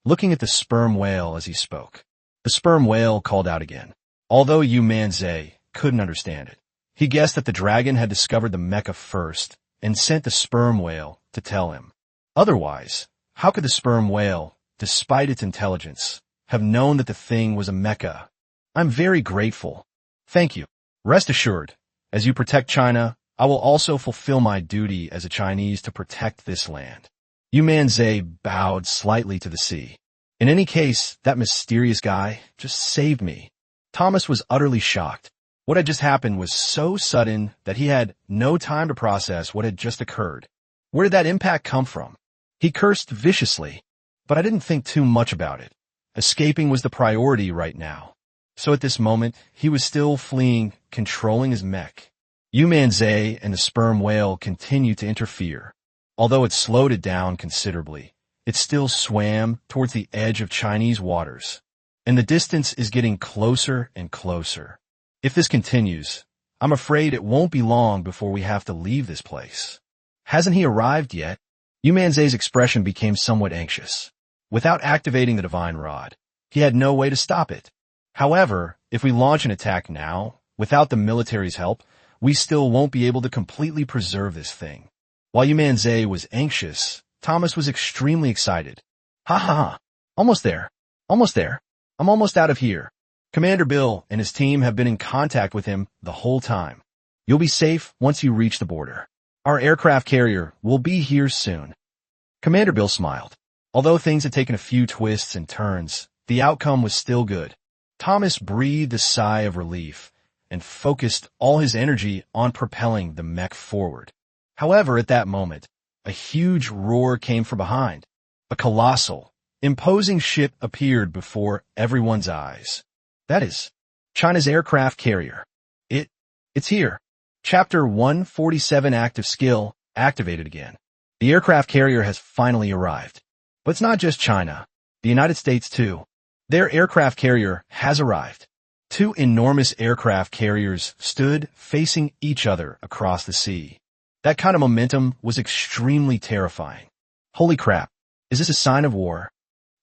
looking at the sperm whale as he spoke. The sperm whale called out again. Although Yu Manzai couldn't understand it, he guessed that the dragon had discovered the mecha first and sent the sperm whale to tell him. Otherwise, how could the sperm whale, despite its intelligence, have known that the thing was a mecha? I'm very grateful. Thank you. Rest assured, as you protect China, I will also fulfill my duty as a Chinese to protect this land. Yu Manzai bowed slightly to the sea. In any case, that mysterious guy just saved me. Thomas was utterly shocked. What had just happened was so sudden that he had no time to process what had just occurred. Where did that impact come from? He cursed viciously, but I didn't think too much about it. Escaping was the priority right now. So at this moment, he was still fleeing, controlling his mech. Yu Manzai and the sperm whale continued to interfere. Although it slowed it down considerably, it still swam towards the edge of Chinese waters. And the distance is getting closer and closer. If this continues, I'm afraid it won't be long before we have to leave this place. Hasn't he arrived yet? Yu Manzai's expression became somewhat anxious. Without activating the divine rod, he had no way to stop it. However, if we launch an attack now, without the military's help, we still won't be able to completely preserve this thing. While Yu Manzai was anxious, Thomas was extremely excited. Ha ha ha. Almost there. Almost there. I'm almost out of here. Commander Bill and his team have been in contact with him the whole time. You'll be safe once you reach the border. Our aircraft carrier will be here soon. Commander Bill smiled. Although things had taken a few twists and turns, the outcome was still good. Thomas breathed a sigh of relief and focused all his energy on propelling the mech forward. However, at that moment, a huge roar came from behind. A colossal, imposing ship appeared before everyone's eyes. That is China's aircraft carrier. It's here. Chapter 147 Active Skill activated again. The aircraft carrier has finally arrived. But it's not just China. The United States too. Their aircraft carrier has arrived. Two enormous aircraft carriers stood facing each other across the sea. That kind of momentum was extremely terrifying. Holy crap. Is this a sign of war?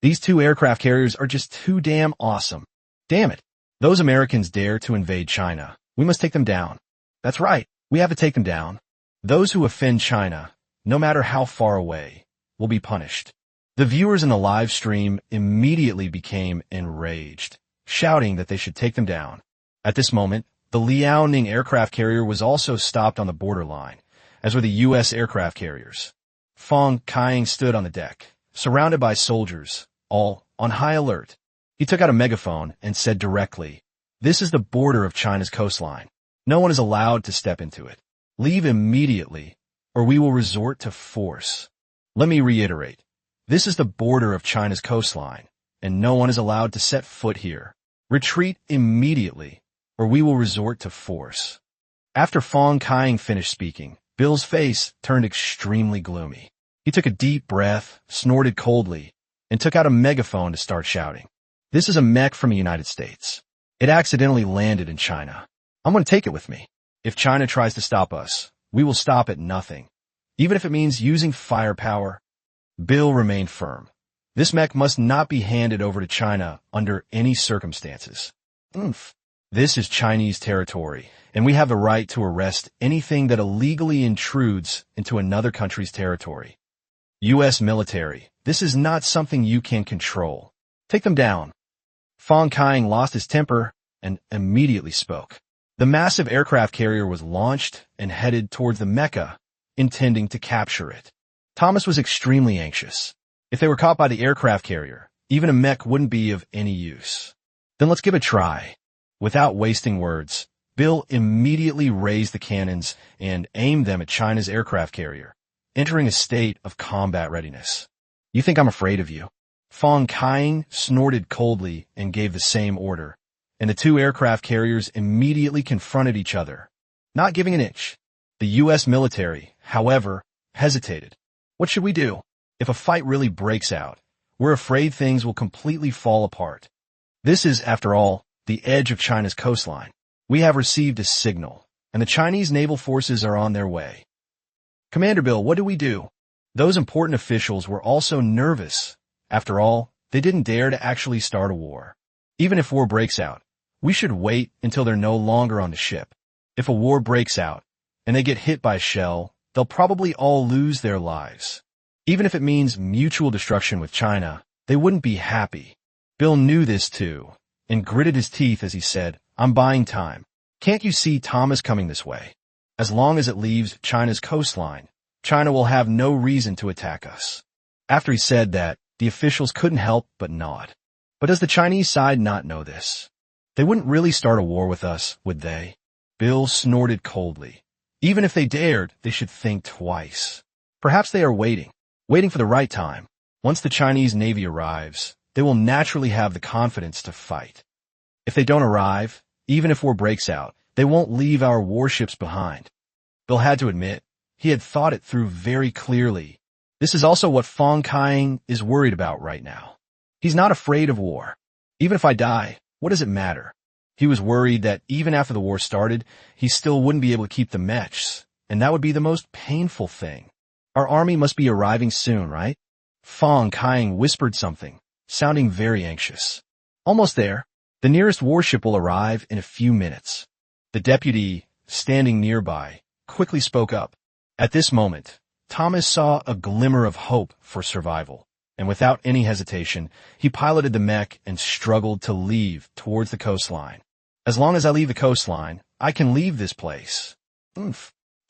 These two aircraft carriers are just too damn awesome. Damn it. Those Americans dare to invade China. We must take them down. That's right. We have to take them down. Those who offend China, no matter how far away, will be punished. The viewers in the live stream immediately became enraged, shouting that they should take them down. At this moment, the Liaoning aircraft carrier was also stopped on the borderline, as were the U.S. aircraft carriers. Fong Kaiying stood on the deck, surrounded by soldiers, all on high alert. He took out a megaphone and said directly, "This is the border of China's coastline. No one is allowed to step into it. Leave immediately, or we will resort to force." Let me reiterate. This is the border of China's coastline, and no one is allowed to set foot here. Retreat immediately, or we will resort to force. After Fong Kaiying finished speaking, Bill's face turned extremely gloomy. He took a deep breath, snorted coldly, and took out a megaphone to start shouting. This is a mech from the United States. It accidentally landed in China. I'm going to take it with me. If China tries to stop us, we will stop at nothing, even if it means using firepower. Bill remained firm. This mech must not be handed over to China under any circumstances. This is Chinese territory, and we have the right to arrest anything that illegally intrudes into another country's territory. U.S. military, this is not something you can control. Take them down. Fong Kaiying lost his temper and immediately spoke. The massive aircraft carrier was launched and headed towards the mecha, intending to capture it. Thomas was extremely anxious. If they were caught by the aircraft carrier, even a mech wouldn't be of any use. Then let's give it a try. Without wasting words, Bill immediately raised the cannons and aimed them at China's aircraft carrier, entering a state of combat readiness. You think I'm afraid of you? Fong Kaiying snorted coldly and gave the same order, and the two aircraft carriers immediately confronted each other, not giving an inch. The U.S. military, however, hesitated. What should we do? If a fight really breaks out, we're afraid things will completely fall apart. This is, after all, the edge of China's coastline. We have received a signal, and the Chinese naval forces are on their way. Commander Bill, what do we do? Those important officials were also nervous. After all, they didn't dare to actually start a war. Even if war breaks out, we should wait until they're no longer on the ship. If a war breaks out and they get hit by a shell, they'll probably all lose their lives. Even if it means mutual destruction with China, they wouldn't be happy. Bill knew this too, and gritted his teeth as he said, "I'm buying time. Can't you see Thomas coming this way? As long as it leaves China's coastline, China will have no reason to attack us." After he said that, the officials couldn't help but nod. But does the Chinese side not know this? They wouldn't really start a war with us, would they? Bill snorted coldly. Even if they dared, they should think twice. Perhaps they are waiting for the right time. Once the Chinese Navy arrives, they will naturally have the confidence to fight. If they don't arrive, even if war breaks out, they won't leave our warships behind. Bill had to admit, he had thought it through very clearly. This is also what Fong Kaiying is worried about right now. He's not afraid of war. Even if I die, what does it matter? He was worried that even after the war started, he still wouldn't be able to keep the mechs, and that would be the most painful thing. Our army must be arriving soon, right? Fong Kaiying whispered something, sounding very anxious. Almost there. The nearest warship will arrive in a few minutes. The deputy, standing nearby, quickly spoke up. At this moment, Thomas saw a glimmer of hope for survival, and without any hesitation, he piloted the mech and struggled to leave towards the coastline. As long as I leave the coastline, I can leave this place. So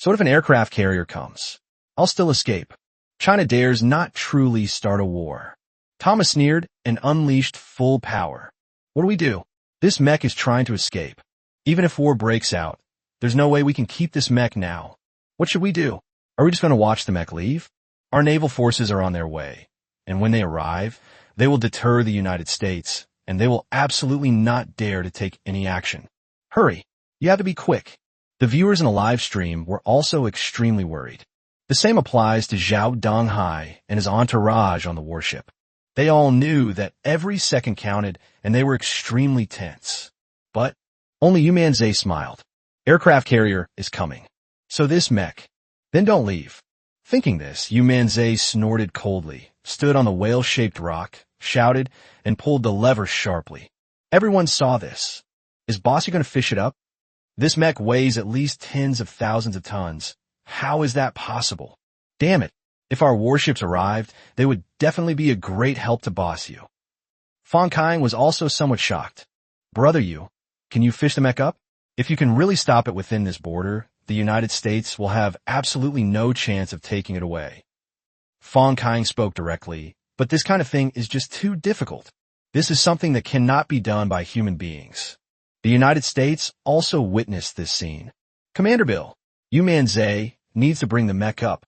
what if an aircraft carrier comes? I'll still escape. China dares not truly start a war. Thomas sneered and unleashed full power. What do we do? This mech is trying to escape. Even if war breaks out, there's no way we can keep this mech now. What should we do? Are we just going to watch the mech leave? Our naval forces are on their way, and when they arrive, they will deter the United States, and they will absolutely not dare to take any action. Hurry! You have to be quick. The viewers in the live stream were also extremely worried. The same applies to Zhao Donghai and his entourage on the warship. They all knew that every second counted, and they were extremely tense. But only Yu Manzai smiled. Aircraft carrier is coming. So this mech. Then don't leave. Thinking this, Yu Manzai snorted coldly, stood on the whale-shaped rock, shouted, and pulled the lever sharply. Everyone saw this. Is Bossy going to fish it up? This mech weighs at least tens of thousands of tons. How is that possible? Damn it. If our warships arrived, they would definitely be a great help to Bossy. Fong Kaiying was also somewhat shocked. Brother Yu, can you fish the mech up? If you can really stop it within this border, the United States will have absolutely no chance of taking it away. Fong Kaiying spoke directly, but this kind of thing is just too difficult. This is something that cannot be done by human beings. The United States also witnessed this scene. Commander Bill, Yu Manzai needs to bring the mech up.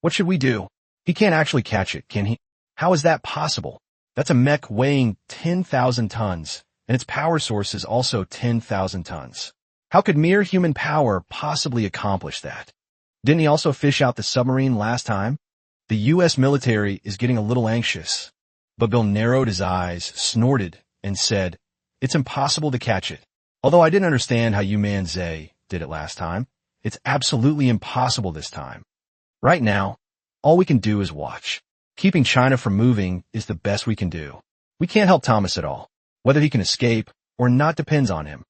What should we do? He can't actually catch it, can he? How is that possible? That's a mech weighing 10,000 tons, and its power source is also 10,000 tons. How could mere human power possibly accomplish that? Didn't he also fish out the submarine last time? The U.S. military is getting a little anxious. But Bill narrowed his eyes, snorted, and said, "It's impossible to catch it. Although I didn't understand how Yu Manzai did it last time, it's absolutely impossible this time. Right now, all we can do is watch. Keeping China from moving is the best we can do. We can't help Thomas at all. Whether he can escape or not depends on him.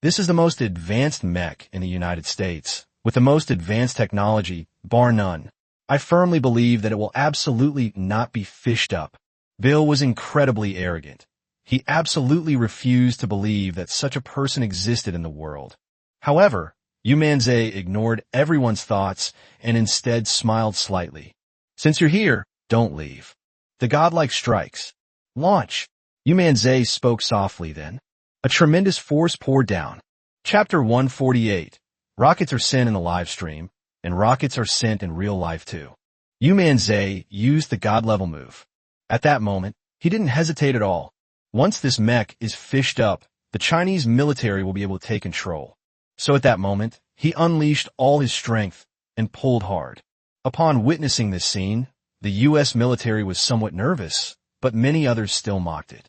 This is the most advanced mech in the United States, with the most advanced technology, bar none. I firmly believe that it will absolutely not be fished up." Bill was incredibly arrogant. He absolutely refused to believe that such a person existed in the world. However, Yu Manzai ignored everyone's thoughts and instead smiled slightly. "Since you're here, don't leave. The godlike strikes. Launch." Yu Manzai spoke softly then. A tremendous force poured down. Chapter 148. Rockets are sent in the live stream, and rockets are sent in real life too. Yu Manzai used the god-level move. At that moment, he didn't hesitate at all. Once this mech is fished up, the Chinese military will be able to take control. So at that moment, he unleashed all his strength and pulled hard. Upon witnessing this scene, the U.S. military was somewhat nervous, but many others still mocked it.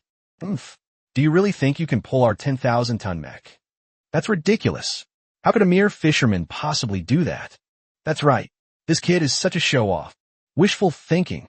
Do you really think you can pull our 10,000-ton mech? That's ridiculous. How could a mere fisherman possibly do that? That's right. This kid is such a show-off. Wishful thinking.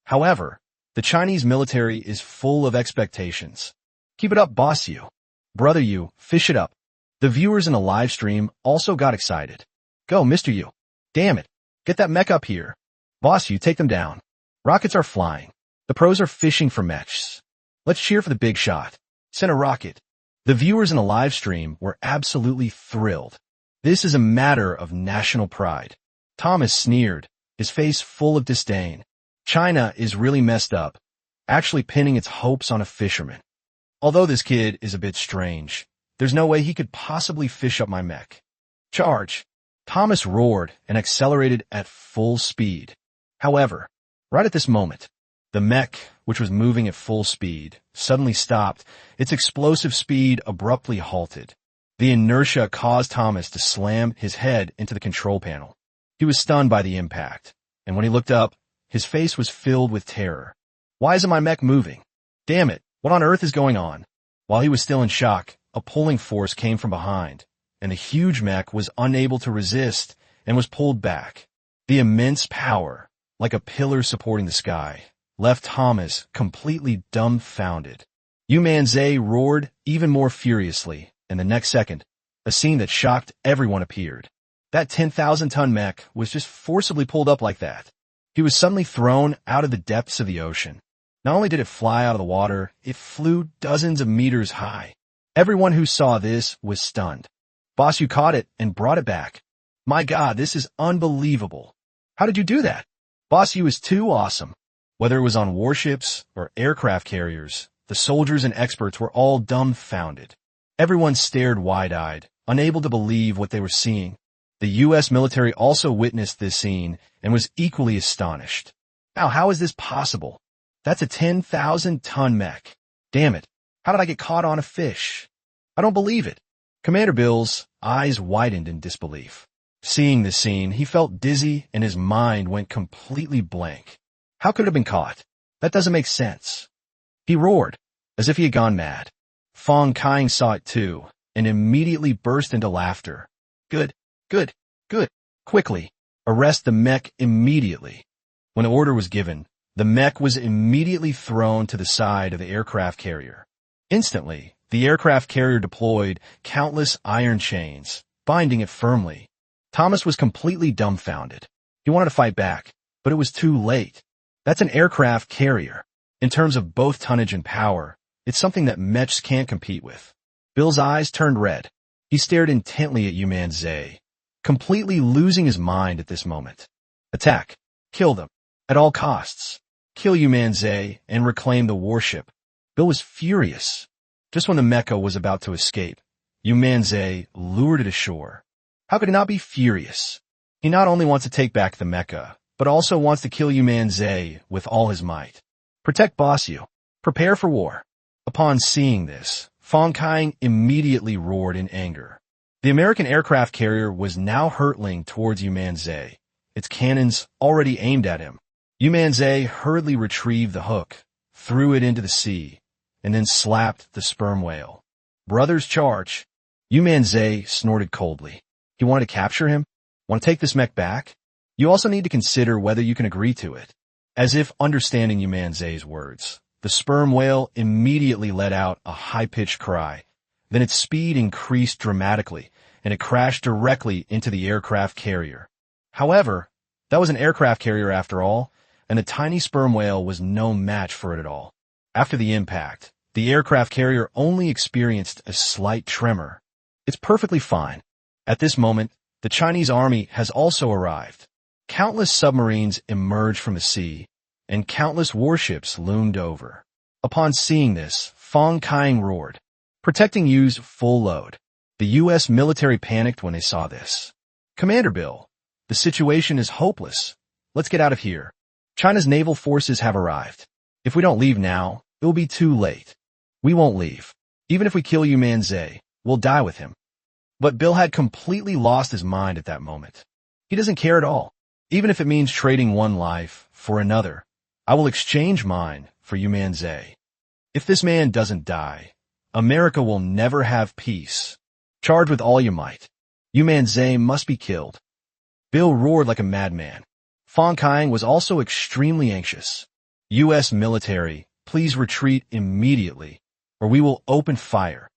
However, The Chinese military is full of expectations. Keep it up, boss Yu. Brother Yu, fish it up. The viewers in the live stream also got excited. Go, Mr. Yu. Damn it. Get that mech up here. Boss Yu, take them down. Rockets are flying. The pros are fishing for mechs. Let's cheer for the big shot. Send a rocket. The viewers in the live stream were absolutely thrilled. This is a matter of national pride. Thomas sneered, his face full of disdain. China is really messed up, actually pinning its hopes on a fisherman. Although this kid is a bit strange, there's no way he could possibly fish up my mech. Charge! Thomas roared and accelerated at full speed. However, right at this moment, the mech, which was moving at full speed, suddenly stopped. Its explosive speed abruptly halted. The inertia caused Thomas to slam his head into the control panel. He was stunned by the impact, and when he looked up, his face was filled with terror. Why isn't my mech moving? Damn it, what on earth is going on? While he was still in shock, a pulling force came from behind, and the huge mech was unable to resist and was pulled back. The immense power, like a pillar supporting the sky, left Thomas completely dumbfounded. Yu Manzai roared even more furiously, and the next second, a scene that shocked everyone appeared. That 10,000-ton mech was just forcibly pulled up like that. He was suddenly thrown out of the depths of the ocean. Not only did it fly out of the water, it flew dozens of meters high. Everyone who saw this was stunned. Boss, you caught it and brought it back. My God, this is unbelievable. How did you do that? Boss, you is too awesome. Whether it was on warships or aircraft carriers, the soldiers and experts were all dumbfounded. Everyone stared wide-eyed, unable to believe what they were seeing. The U.S. military also witnessed this scene and was equally astonished. Now, how is this possible? That's a 10,000-ton mech. Damn it. How did I get caught on a fish? I don't believe it. Commander Bill's eyes widened in disbelief. Seeing this scene, he felt dizzy and his mind went completely blank. How could it have been caught? That doesn't make sense. He roared, as if he had gone mad. Fong Kaing saw it too, and immediately burst into laughter. Good. Quickly, arrest the mech immediately. When the order was given, the mech was immediately thrown to the side of the aircraft carrier. Instantly, the aircraft carrier deployed countless iron chains, binding it firmly. Thomas was completely dumbfounded. He wanted to fight back, but it was too late. That's an aircraft carrier. In terms of both tonnage and power, it's something that mechs can't compete with. Bill's eyes turned red. He stared intently at Yu Manzai, completely losing his mind at this moment. Attack. Kill them. At all costs. Kill Yu Manzai and reclaim the warship. Bill was furious. Just when the mecha was about to escape, Yu Manzai lured it ashore. How could he not be furious? He not only wants to take back the mecha, but also wants to kill Yu Manzai with all his might. Protect Boss Yu. Prepare for war. Upon seeing this, Fong Kaing immediately roared in anger. The American aircraft carrier was now hurtling towards Yu Manzai, its cannons already aimed at him. Yu Manzai hurriedly retrieved the hook, threw it into the sea, and then slapped the sperm whale. Brothers, charge. Yu Manzai snorted coldly. You want to capture him? Want to take this mech back? You also need to consider whether you can agree to it. As if understanding Yu Manzai's words, the sperm whale immediately let out a high-pitched cry. Then its speed increased dramatically, and it crashed directly into the aircraft carrier. However, that was an aircraft carrier after all, and the tiny sperm whale was no match for it at all. After the impact, the aircraft carrier only experienced a slight tremor. It's perfectly fine. At this moment, the Chinese army has also arrived. Countless submarines emerged from the sea, and countless warships loomed over. Upon seeing this, Fong Kaing roared, protecting Yu's full load. The U.S. military panicked when they saw this. Commander Bill, the situation is hopeless. Let's get out of here. China's naval forces have arrived. If we don't leave now, it will be too late. We won't leave. Even if we kill Yu Manzai, we'll die with him. But Bill had completely lost his mind at that moment. He doesn't care at all. Even if it means trading one life for another, I will exchange mine for Yu Manzai. If this man doesn't die, America will never have peace. Charge with all your might. Yu Manzai must be killed. Bill roared like a madman. Fong Kaing was also extremely anxious. U.S. military, please retreat immediately, or we will open fire.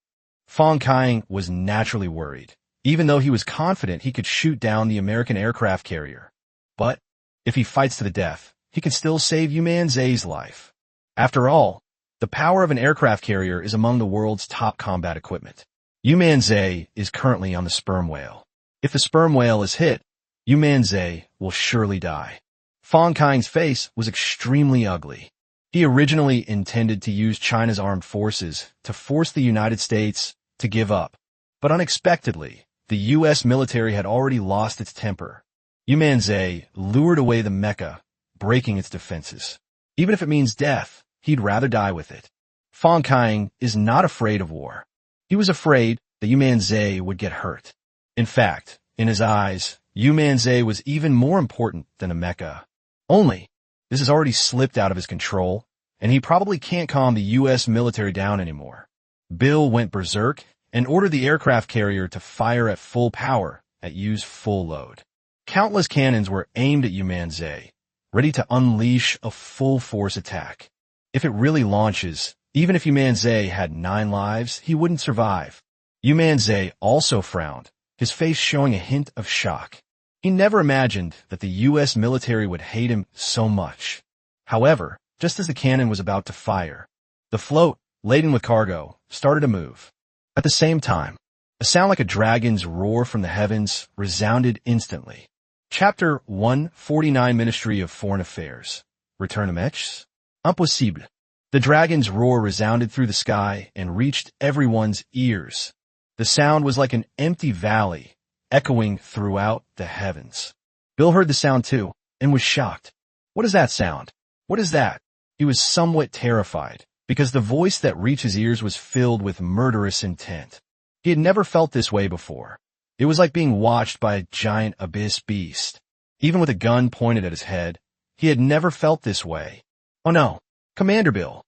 Fong Kaing was naturally worried, even though he was confident he could shoot down the American aircraft carrier. But if he fights to the death, he can still save Yu Manzai's life. After all, the power of an aircraft carrier is among the world's top combat equipment. Yu Manzai is currently on the sperm whale. If the sperm whale is hit, Yu Manzai will surely die. Fong Kaing's face was extremely ugly. He originally intended to use China's armed forces to force the United States to give up. But unexpectedly, the U.S. military had already lost its temper. Yu Manzai lured away the mecha, breaking its defenses. Even if it means death, he'd rather die with it. Fong Kaing is not afraid of war. He was afraid that Yu Manzai would get hurt. In fact, in his eyes, Yu Manzai was even more important than a mecha. Only, this has already slipped out of his control, and he probably can't calm the U.S. military down anymore. Bill went berserk and ordered the aircraft carrier to fire at full power at Yu's full load. Countless cannons were aimed at Yu Manzai, ready to unleash a full-force attack. If it really launches, even if Yu Manzai had 9 lives, he wouldn't survive. Yu Manzai also frowned, his face showing a hint of shock. He never imagined that the U.S. military would hate him so much. However, just as the cannon was about to fire, the float, laden with cargo, started to move. At the same time, a sound like a dragon's roar from the heavens resounded instantly. Chapter 149 Ministry of Foreign Affairs. Return to mechs? Impossible. The dragon's roar resounded through the sky and reached everyone's ears. The sound was like an empty valley, echoing throughout the heavens. Bill heard the sound too, and was shocked. What is that sound? What is that? He was somewhat terrified, because the voice that reached his ears was filled with murderous intent. He had never felt this way before. It was like being watched by a giant abyss beast. Even with a gun pointed at his head, he had never felt this way. Oh no, Commander Bill.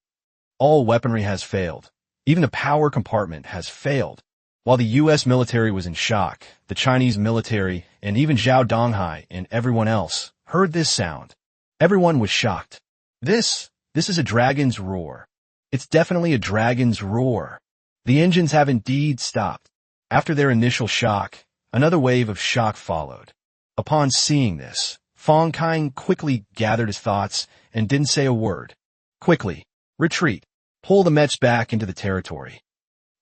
All weaponry has failed. Even the power compartment has failed. While the U.S. military was in shock, the Chinese military and even Zhao Donghai and everyone else heard this sound. Everyone was shocked. This is a dragon's roar. It's definitely a dragon's roar. The engines have indeed stopped. After their initial shock, another wave of shock followed. Upon seeing this, Fong Kaing quickly gathered his thoughts and didn't say a word. Quickly, retreat. Pull the mechs back into the territory.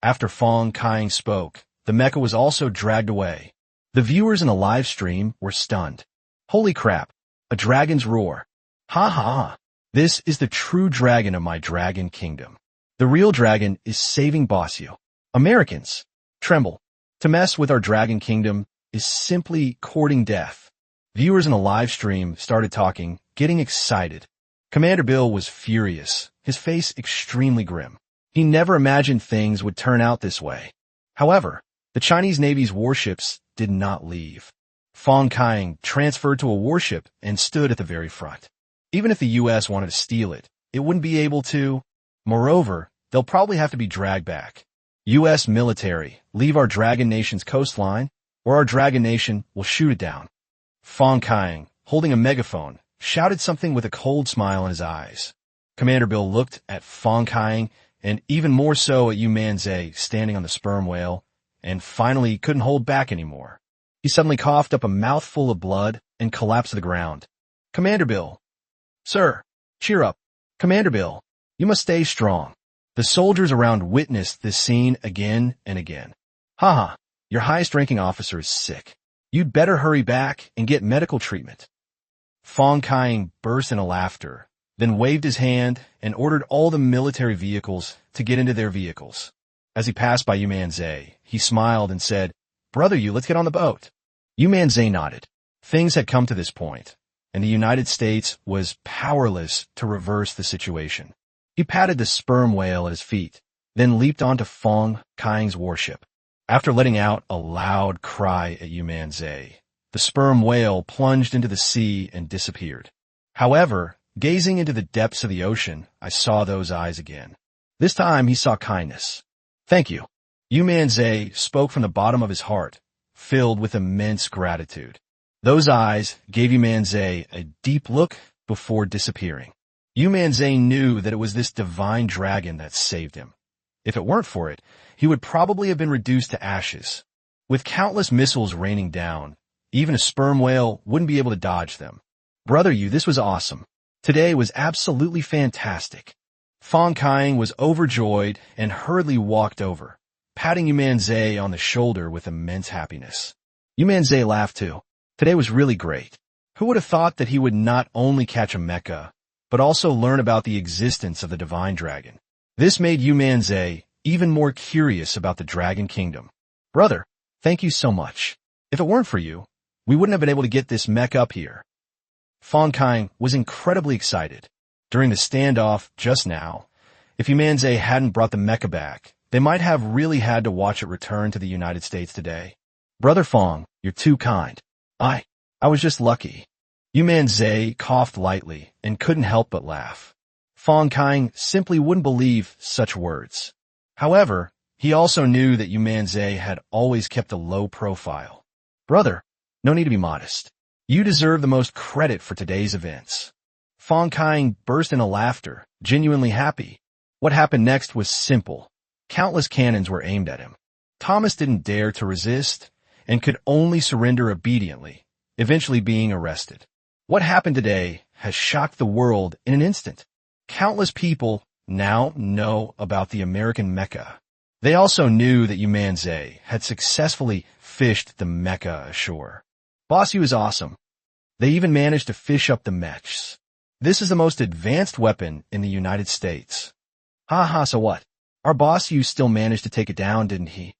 After Fong Kaing spoke, the mecha was also dragged away. The viewers in the live stream were stunned. Holy crap, a dragon's roar. Ha ha ha. This is the true dragon of my dragon kingdom. The real dragon is saving Bossio. Americans, tremble. To mess with our dragon kingdom is simply courting death. Viewers in the live stream started talking, getting excited. Commander Bill was furious, his face extremely grim. He never imagined things would turn out this way. However, the Chinese Navy's warships did not leave. Fong Kaing transferred to a warship and stood at the very front. Even if the U.S. wanted to steal it, it wouldn't be able to. Moreover, they'll probably have to be dragged back. U.S. military, leave our Dragon Nation's coastline, or our Dragon Nation will shoot it down. Fong Kaing, holding a megaphone, shouted something with a cold smile in his eyes. Commander Bill looked at Fong Kaing, and even more so at Yu Manzai standing on the sperm whale, and finally couldn't hold back anymore. He suddenly coughed up a mouthful of blood and collapsed to the ground. Commander Bill. Sir, cheer up. Commander Bill, you must stay strong. The soldiers around witnessed this scene again and again. Haha, your highest-ranking officer is sick. You'd better hurry back and get medical treatment. Fong Kaing burst into laughter, then waved his hand and ordered all the military vehicles to get into their vehicles. As he passed by Yu Manzai, he smiled and said, Brother Yu, let's get on the boat. Yu Manzai nodded. Things had come to this point, and the United States was powerless to reverse the situation. He patted the sperm whale at his feet, then leaped onto Fong Kaing's warship. After letting out a loud cry at Yu Manzai, the sperm whale plunged into the sea and disappeared. However, gazing into the depths of the ocean, I saw those eyes again. This time he saw kindness. Thank you. Yu Manzai spoke from the bottom of his heart, filled with immense gratitude. Those eyes gave Yu Manzai a deep look before disappearing. Yu Manzai knew that it was this divine dragon that saved him. If it weren't for it, he would probably have been reduced to ashes. With countless missiles raining down, even a sperm whale wouldn't be able to dodge them. Brother Yu, this was awesome. Today was absolutely fantastic. Fong Kaiang was overjoyed and hurriedly walked over, patting Yu Manzai on the shoulder with immense happiness. Yu Manzai laughed too. Today was really great. Who would have thought that he would not only catch a mecha, but also learn about the existence of the divine dragon? This made Yu Manzai even more curious about the Dragon Kingdom. Brother, thank you so much. If it weren't for you, we wouldn't have been able to get this mech up here. Fong Kaiang was incredibly excited. During the standoff just now, if Yu Manzai hadn't brought the mecha back, they might have really had to watch it return to the United States today. Brother Fong, you're too kind. I was just lucky. Yu Manzai coughed lightly and couldn't help but laugh. Fong Kaiang simply wouldn't believe such words. However, he also knew that Yu Manzai had always kept a low profile. Brother, no need to be modest. You deserve the most credit for today's events. Fong Kaiang burst into laughter, genuinely happy. What happened next was simple. Countless cannons were aimed at him. Thomas didn't dare to resist and could only surrender obediently, eventually being arrested. What happened today has shocked the world in an instant. Countless people now know about the American mecha. They also knew that Yu Manzai had successfully fished the mecha ashore. Boss Yu is awesome. They even managed to fish up the mechs. This is the most advanced weapon in the United States. Haha, so what? Our Boss Yu still managed to take it down, didn't he?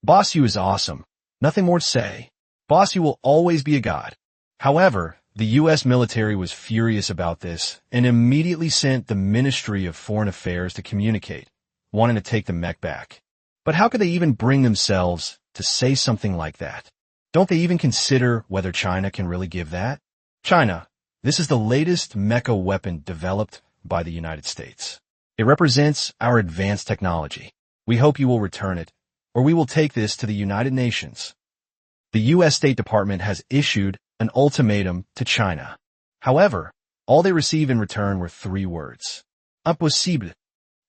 Boss Yu is awesome. Nothing more to say. Boss Yu will always be a god. However, the U.S. military was furious about this and immediately sent the Ministry of Foreign Affairs to communicate, wanting to take the mech back. But how could they even bring themselves to say something like that? Don't they even consider whether China can really give that? China, this is the latest mecha weapon developed by the United States. It represents our advanced technology. We hope you will return it, or we will take this to the United Nations. The U.S. State Department has issued an ultimatum to China. However, all they received in return were 3 words. Impossible.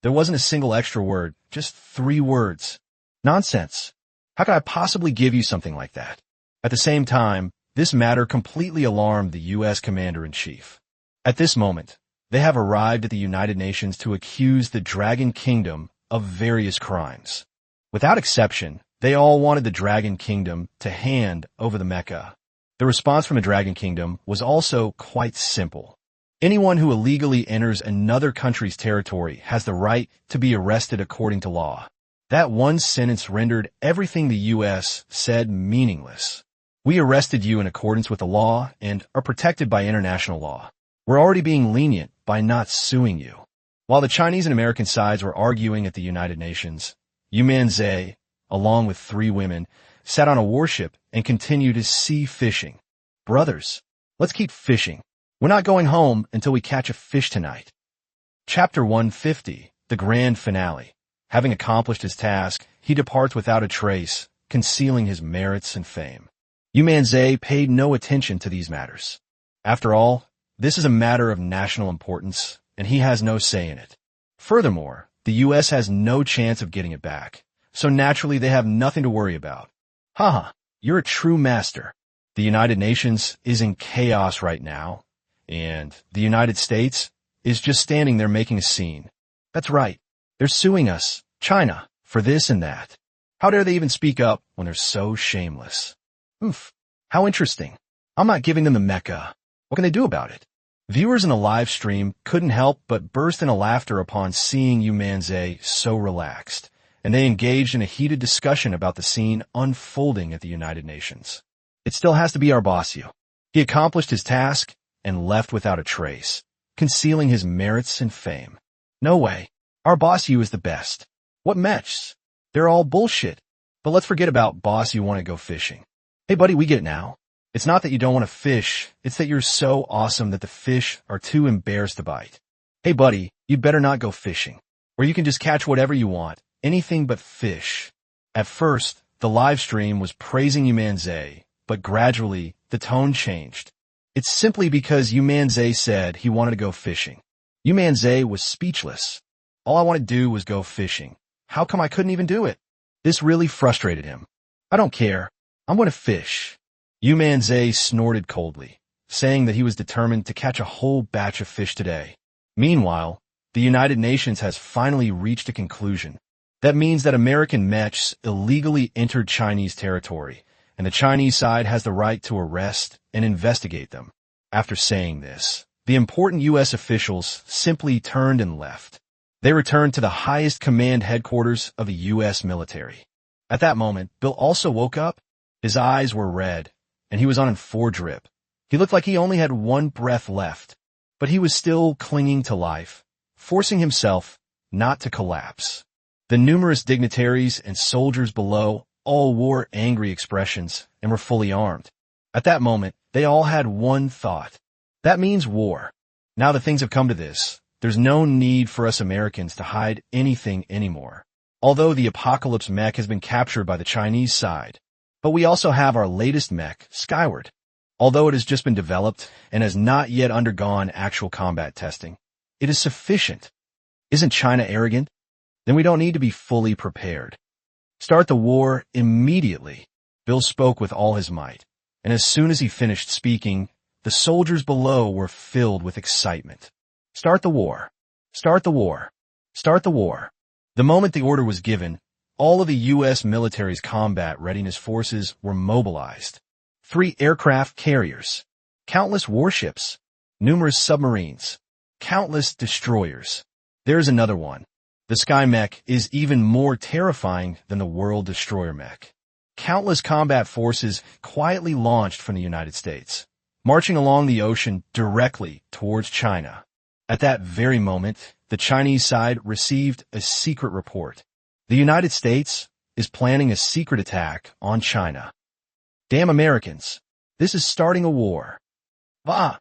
There wasn't a single extra word, just 3 words. Nonsense. How could I possibly give you something like that? At the same time, this matter completely alarmed the U.S. Commander-in-Chief. At this moment, they have arrived at the United Nations to accuse the Dragon Kingdom of various crimes. Without exception, they all wanted the Dragon Kingdom to hand over the mecha. The response from the Dragon Kingdom was also quite simple. Anyone who illegally enters another country's territory has the right to be arrested according to law. That one sentence rendered everything the U.S. said meaningless. We arrested you in accordance with the law and are protected by international law. We're already being lenient by not suing you. While the Chinese and American sides were arguing at the United Nations, Yu Manzai, along with 3 women, sat on a warship and continued his sea fishing. Brothers, let's keep fishing. We're not going home until we catch a fish tonight. Chapter 150, the grand finale. Having accomplished his task, he departs without a trace, concealing his merits and fame. Yu Manzai paid no attention to these matters. After all, this is a matter of national importance, and he has no say in it. Furthermore, the U.S. has no chance of getting it back, so naturally they have nothing to worry about. Haha, you're a true master. The United Nations is in chaos right now, and the United States is just standing there making a scene. That's right. They're suing us, China, for this and that. How dare they even speak up when they're so shameless? Oof, how interesting. I'm not giving them the mecha. What can they do about it? Viewers in the live stream couldn't help but burst into laughter upon seeing Yu Manzai so relaxed, and they engaged in a heated discussion about the scene unfolding at the United Nations. It still has to be our Boss Yu. He accomplished his task and left without a trace, concealing his merits and fame. No way. Our Boss Yu is the best. What mechs? They're all bullshit. But let's forget about Boss Yu want to go fishing. Hey buddy, we get it now. It's not that you don't want to fish, it's that you're so awesome that the fish are too embarrassed to bite. Hey buddy, you'd better not go fishing. Or you can just catch whatever you want, anything but fish. At first, the live stream was praising Yu Manzai, but gradually, the tone changed. It's simply because Yu Manzai said he wanted to go fishing. Yu Manzai was speechless. All I wanted to do was go fishing. How come I couldn't even do it? This really frustrated him. I don't care. I'm going to fish. Yu Manzai snorted coldly, saying that he was determined to catch a whole batch of fish today. Meanwhile, the United Nations has finally reached a conclusion. That means that American mechs illegally entered Chinese territory, and the Chinese side has the right to arrest and investigate them. After saying this, the important U.S. officials simply turned and left. They returned to the highest command headquarters of the U.S. military. At that moment, Bill also woke up. His eyes were red, and he was on a drip. He looked like he only had one breath left, but he was still clinging to life, forcing himself not to collapse. The numerous dignitaries and soldiers below all wore angry expressions and were fully armed. At that moment, they all had one thought. That means war. Now that things have come to this, there's no need for us Americans to hide anything anymore. Although the Apocalypse mech has been captured by the Chinese side, but we also have our latest mech, Skyward. Although it has just been developed and has not yet undergone actual combat testing, it is sufficient. Isn't China arrogant? Then we don't need to be fully prepared. Start the war immediately. Bill spoke with all his might, and as soon as he finished speaking, the soldiers below were filled with excitement. Start the war. Start the war. Start the war. The moment the order was given, all of the U.S. military's combat readiness forces were mobilized. 3 aircraft carriers, countless warships, numerous submarines, countless destroyers. There's another one. The Sky Mech is even more terrifying than the World Destroyer Mech. Countless combat forces quietly launched from the United States, marching along the ocean directly towards China. At that very moment, the Chinese side received a secret report. The United States is planning a secret attack on China. Damn Americans. This is starting a war. Va!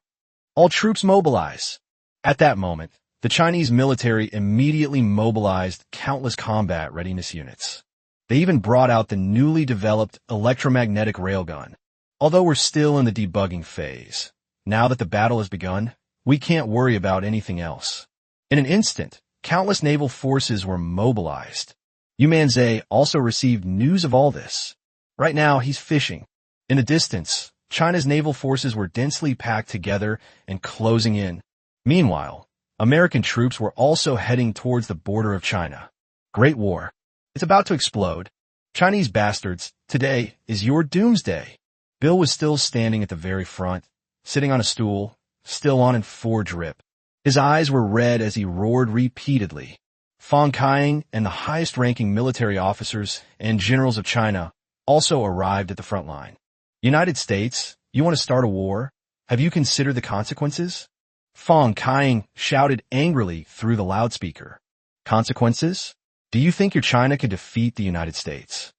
All troops mobilize. At that moment, the Chinese military immediately mobilized countless combat readiness units. They even brought out the newly developed electromagnetic railgun. Although we're still in the debugging phase, now that the battle has begun, we can't worry about anything else. In an instant, countless naval forces were mobilized. Yu Manzai also received news of all this. Right now, he's fishing. In the distance, China's naval forces were densely packed together and closing in. Meanwhile, American troops were also heading towards the border of China. Great war. It's about to explode. Chinese bastards, today is your doomsday. Bill was still standing at the very front, sitting on a stool, still on in drip. His eyes were red as he roared repeatedly. Fang Kaiying and the highest-ranking military officers and generals of China also arrived at the front line. United States, you want to start a war? Have you considered the consequences? Fang Kaiying shouted angrily through the loudspeaker. Consequences? Do you think your China could defeat the United States?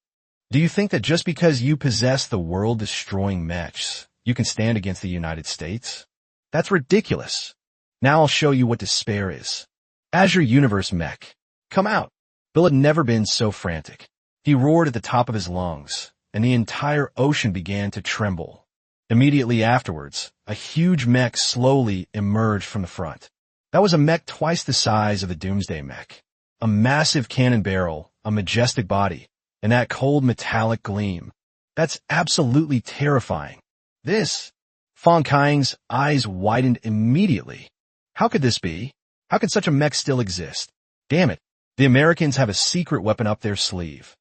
Do you think that just because you possess the world-destroying mechs, you can stand against the United States? That's ridiculous. Now I'll show you what despair is. Azure Universe Mech, come out. Bill had never been so frantic. He roared at the top of his lungs, and the entire ocean began to tremble. Immediately afterwards, a huge mech slowly emerged from the front. That was a mech twice the size of the Doomsday Mech. A massive cannon barrel, a majestic body, and that cold metallic gleam. That's absolutely terrifying. Fang Kaiying's eyes widened immediately. How could this be? How could such a mech still exist? Damn it, the Americans have a secret weapon up their sleeve.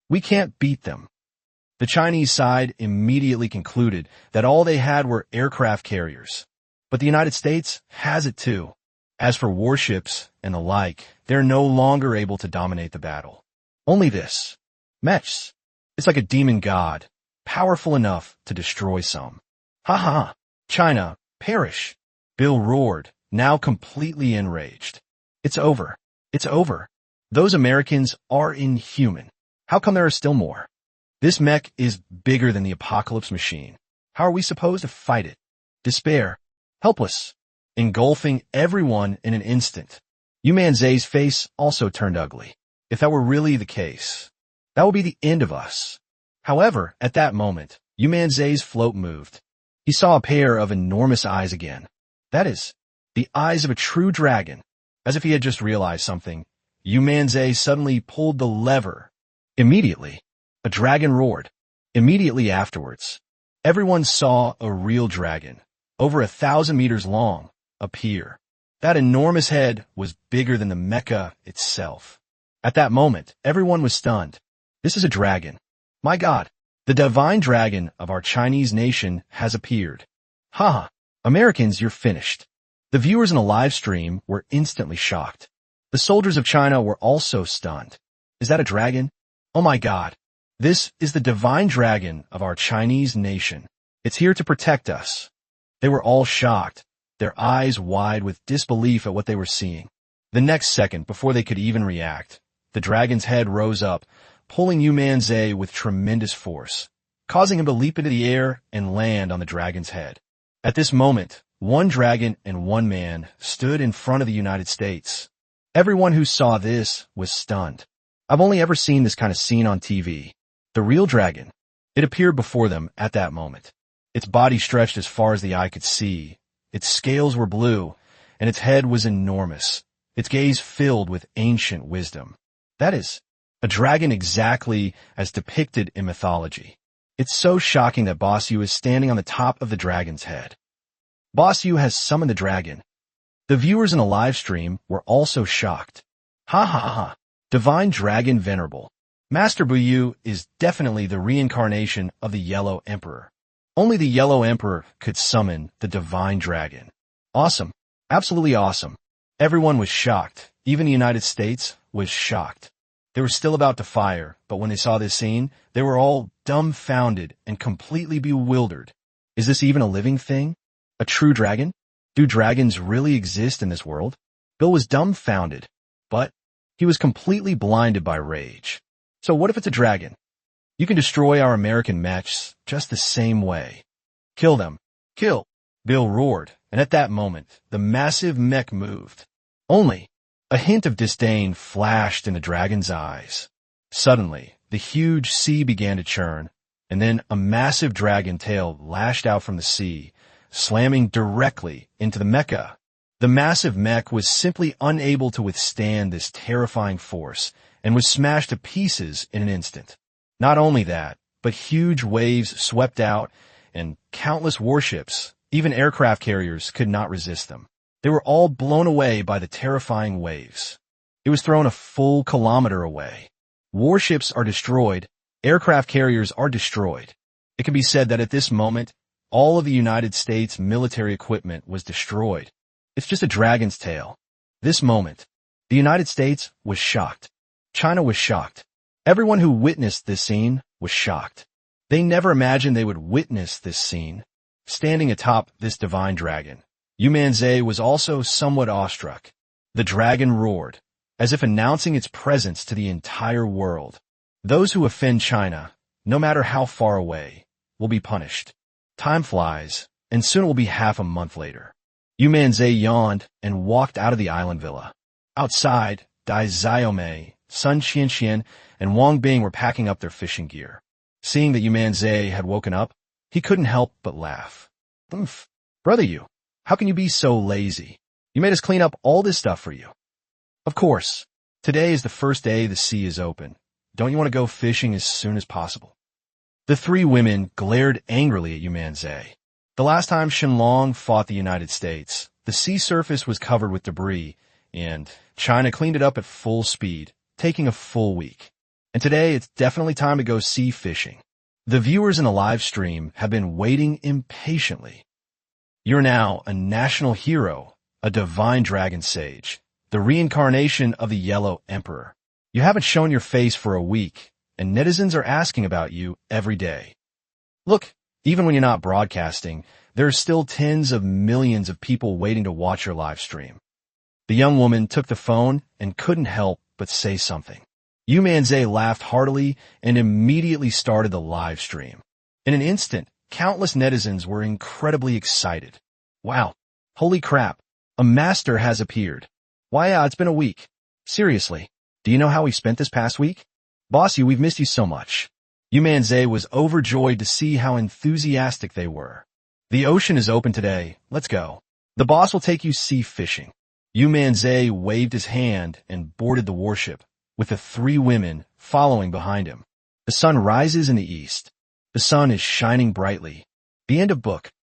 We can't beat them. The Chinese side immediately concluded that all they had were aircraft carriers. But the United States has it too. As for warships and the like, they're no longer able to dominate the battle. Only this. Mechs. It's like a demon god, powerful enough to destroy some. Ha ha! China, perish! Bill roared, now completely enraged. It's over. It's over. Those Americans are inhuman. How come there are still more? This mech is bigger than the Apocalypse machine. How are we supposed to fight it? Despair. Helpless. Engulfing everyone in an instant. Yu Manzai's face also turned ugly. If that were really the case, that would be the end of us. However, at that moment, Yu Manzai's float moved. He saw a pair of enormous eyes again. That is, the eyes of a true dragon. As if he had just realized something, Yu Manzai suddenly pulled the lever. Immediately, a dragon roared. Immediately afterwards, everyone saw a real dragon, over 1,000 meters long, appear. That enormous head was bigger than the mecha itself. At that moment, everyone was stunned. This is a dragon. My God, the divine dragon of our Chinese nation has appeared. Haha, Americans, you're finished. The viewers in a live stream were instantly shocked. The soldiers of China were also stunned. Is that a dragon? Oh my God. This is the divine dragon of our Chinese nation. It's here to protect us. They were all shocked, their eyes wide with disbelief at what they were seeing. The next second, before they could even react, the dragon's head rose up, pulling Yu Manzai with tremendous force, causing him to leap into the air and land on the dragon's head. At this moment, one dragon and one man stood in front of the United States. Everyone who saw this was stunned. I've only ever seen this kind of scene on TV. The real dragon. It appeared before them at that moment. Its body stretched as far as the eye could see. Its scales were blue, and its head was enormous. Its gaze filled with ancient wisdom. That is, a dragon exactly as depicted in mythology. It's so shocking that Boss Yu is standing on the top of the dragon's head. Boss Yu has summoned the dragon. The viewers in a live stream were also shocked. Ha ha ha. Divine Dragon Venerable. Master Buyu is definitely the reincarnation of the Yellow Emperor. Only the Yellow Emperor could summon the Divine Dragon. Awesome. Absolutely awesome. Everyone was shocked. Even the United States was shocked. They were still about to fire, but when they saw this scene, they were all dumbfounded and completely bewildered. Is this even a living thing? A true dragon? Do dragons really exist in this world? Bill was dumbfounded, but he was completely blinded by rage. So what if it's a dragon? You can destroy our American mechs just the same way. Kill them. Kill! Bill roared, and at that moment, the massive mech moved. Only a hint of disdain flashed in the dragon's eyes. Suddenly, the huge sea began to churn, and then a massive dragon tail lashed out from the sea, slamming directly into the mecha. The massive mech was simply unable to withstand this terrifying force and was smashed to pieces in an instant. Not only that, but huge waves swept out and countless warships, even aircraft carriers, could not resist them. They were all blown away by the terrifying waves. It was thrown a full kilometer away. Warships are destroyed. Aircraft carriers are destroyed. It can be said that at this moment, all of the United States military equipment was destroyed. It's just a dragon's tail. This moment, the United States was shocked. China was shocked. Everyone who witnessed this scene was shocked. They never imagined they would witness this scene. Standing atop this divine dragon, Yu Manzai was also somewhat awestruck. The dragon roared, as if announcing its presence to the entire world. Those who offend China, no matter how far away, will be punished. Time flies, and soon it will be half a month later. Yu Manzai yawned and walked out of the island villa. Outside, Dai Xiaomei, Sun Qianxian, and Wang Bing were packing up their fishing gear. Seeing that Yu Manzai had woken up, he couldn't help but laugh. Oof, brother Yu, how can you be so lazy? You made us clean up all this stuff for you. Of course, today is the first day the sea is open. Don't you want to go fishing as soon as possible? The three women glared angrily at Yu Manzai. The last time Shenlong fought the United States, the sea surface was covered with debris, and China cleaned it up at full speed, taking a full week. And today, it's definitely time to go sea fishing. The viewers in a live stream have been waiting impatiently. You're now a national hero, a divine dragon sage, the reincarnation of the Yellow Emperor. You haven't shown your face for a week, and netizens are asking about you every day. Look, even when you're not broadcasting, there are still tens of millions of people waiting to watch your live stream. The young woman took the phone and couldn't help but say something. Yu Manzai laughed heartily and immediately started the live stream. In an instant, countless netizens were incredibly excited. Wow, holy crap, a master has appeared. Why, it's been a week. Seriously, do you know how we spent this past week? Boss Yu, we've missed you so much. Yu Manzai was overjoyed to see how enthusiastic they were. The ocean is open today. Let's go. The boss will take you sea fishing. Yu Manzai waved his hand and boarded the warship, with the 3 women following behind him. The sun rises in the east. The sun is shining brightly. The end of book.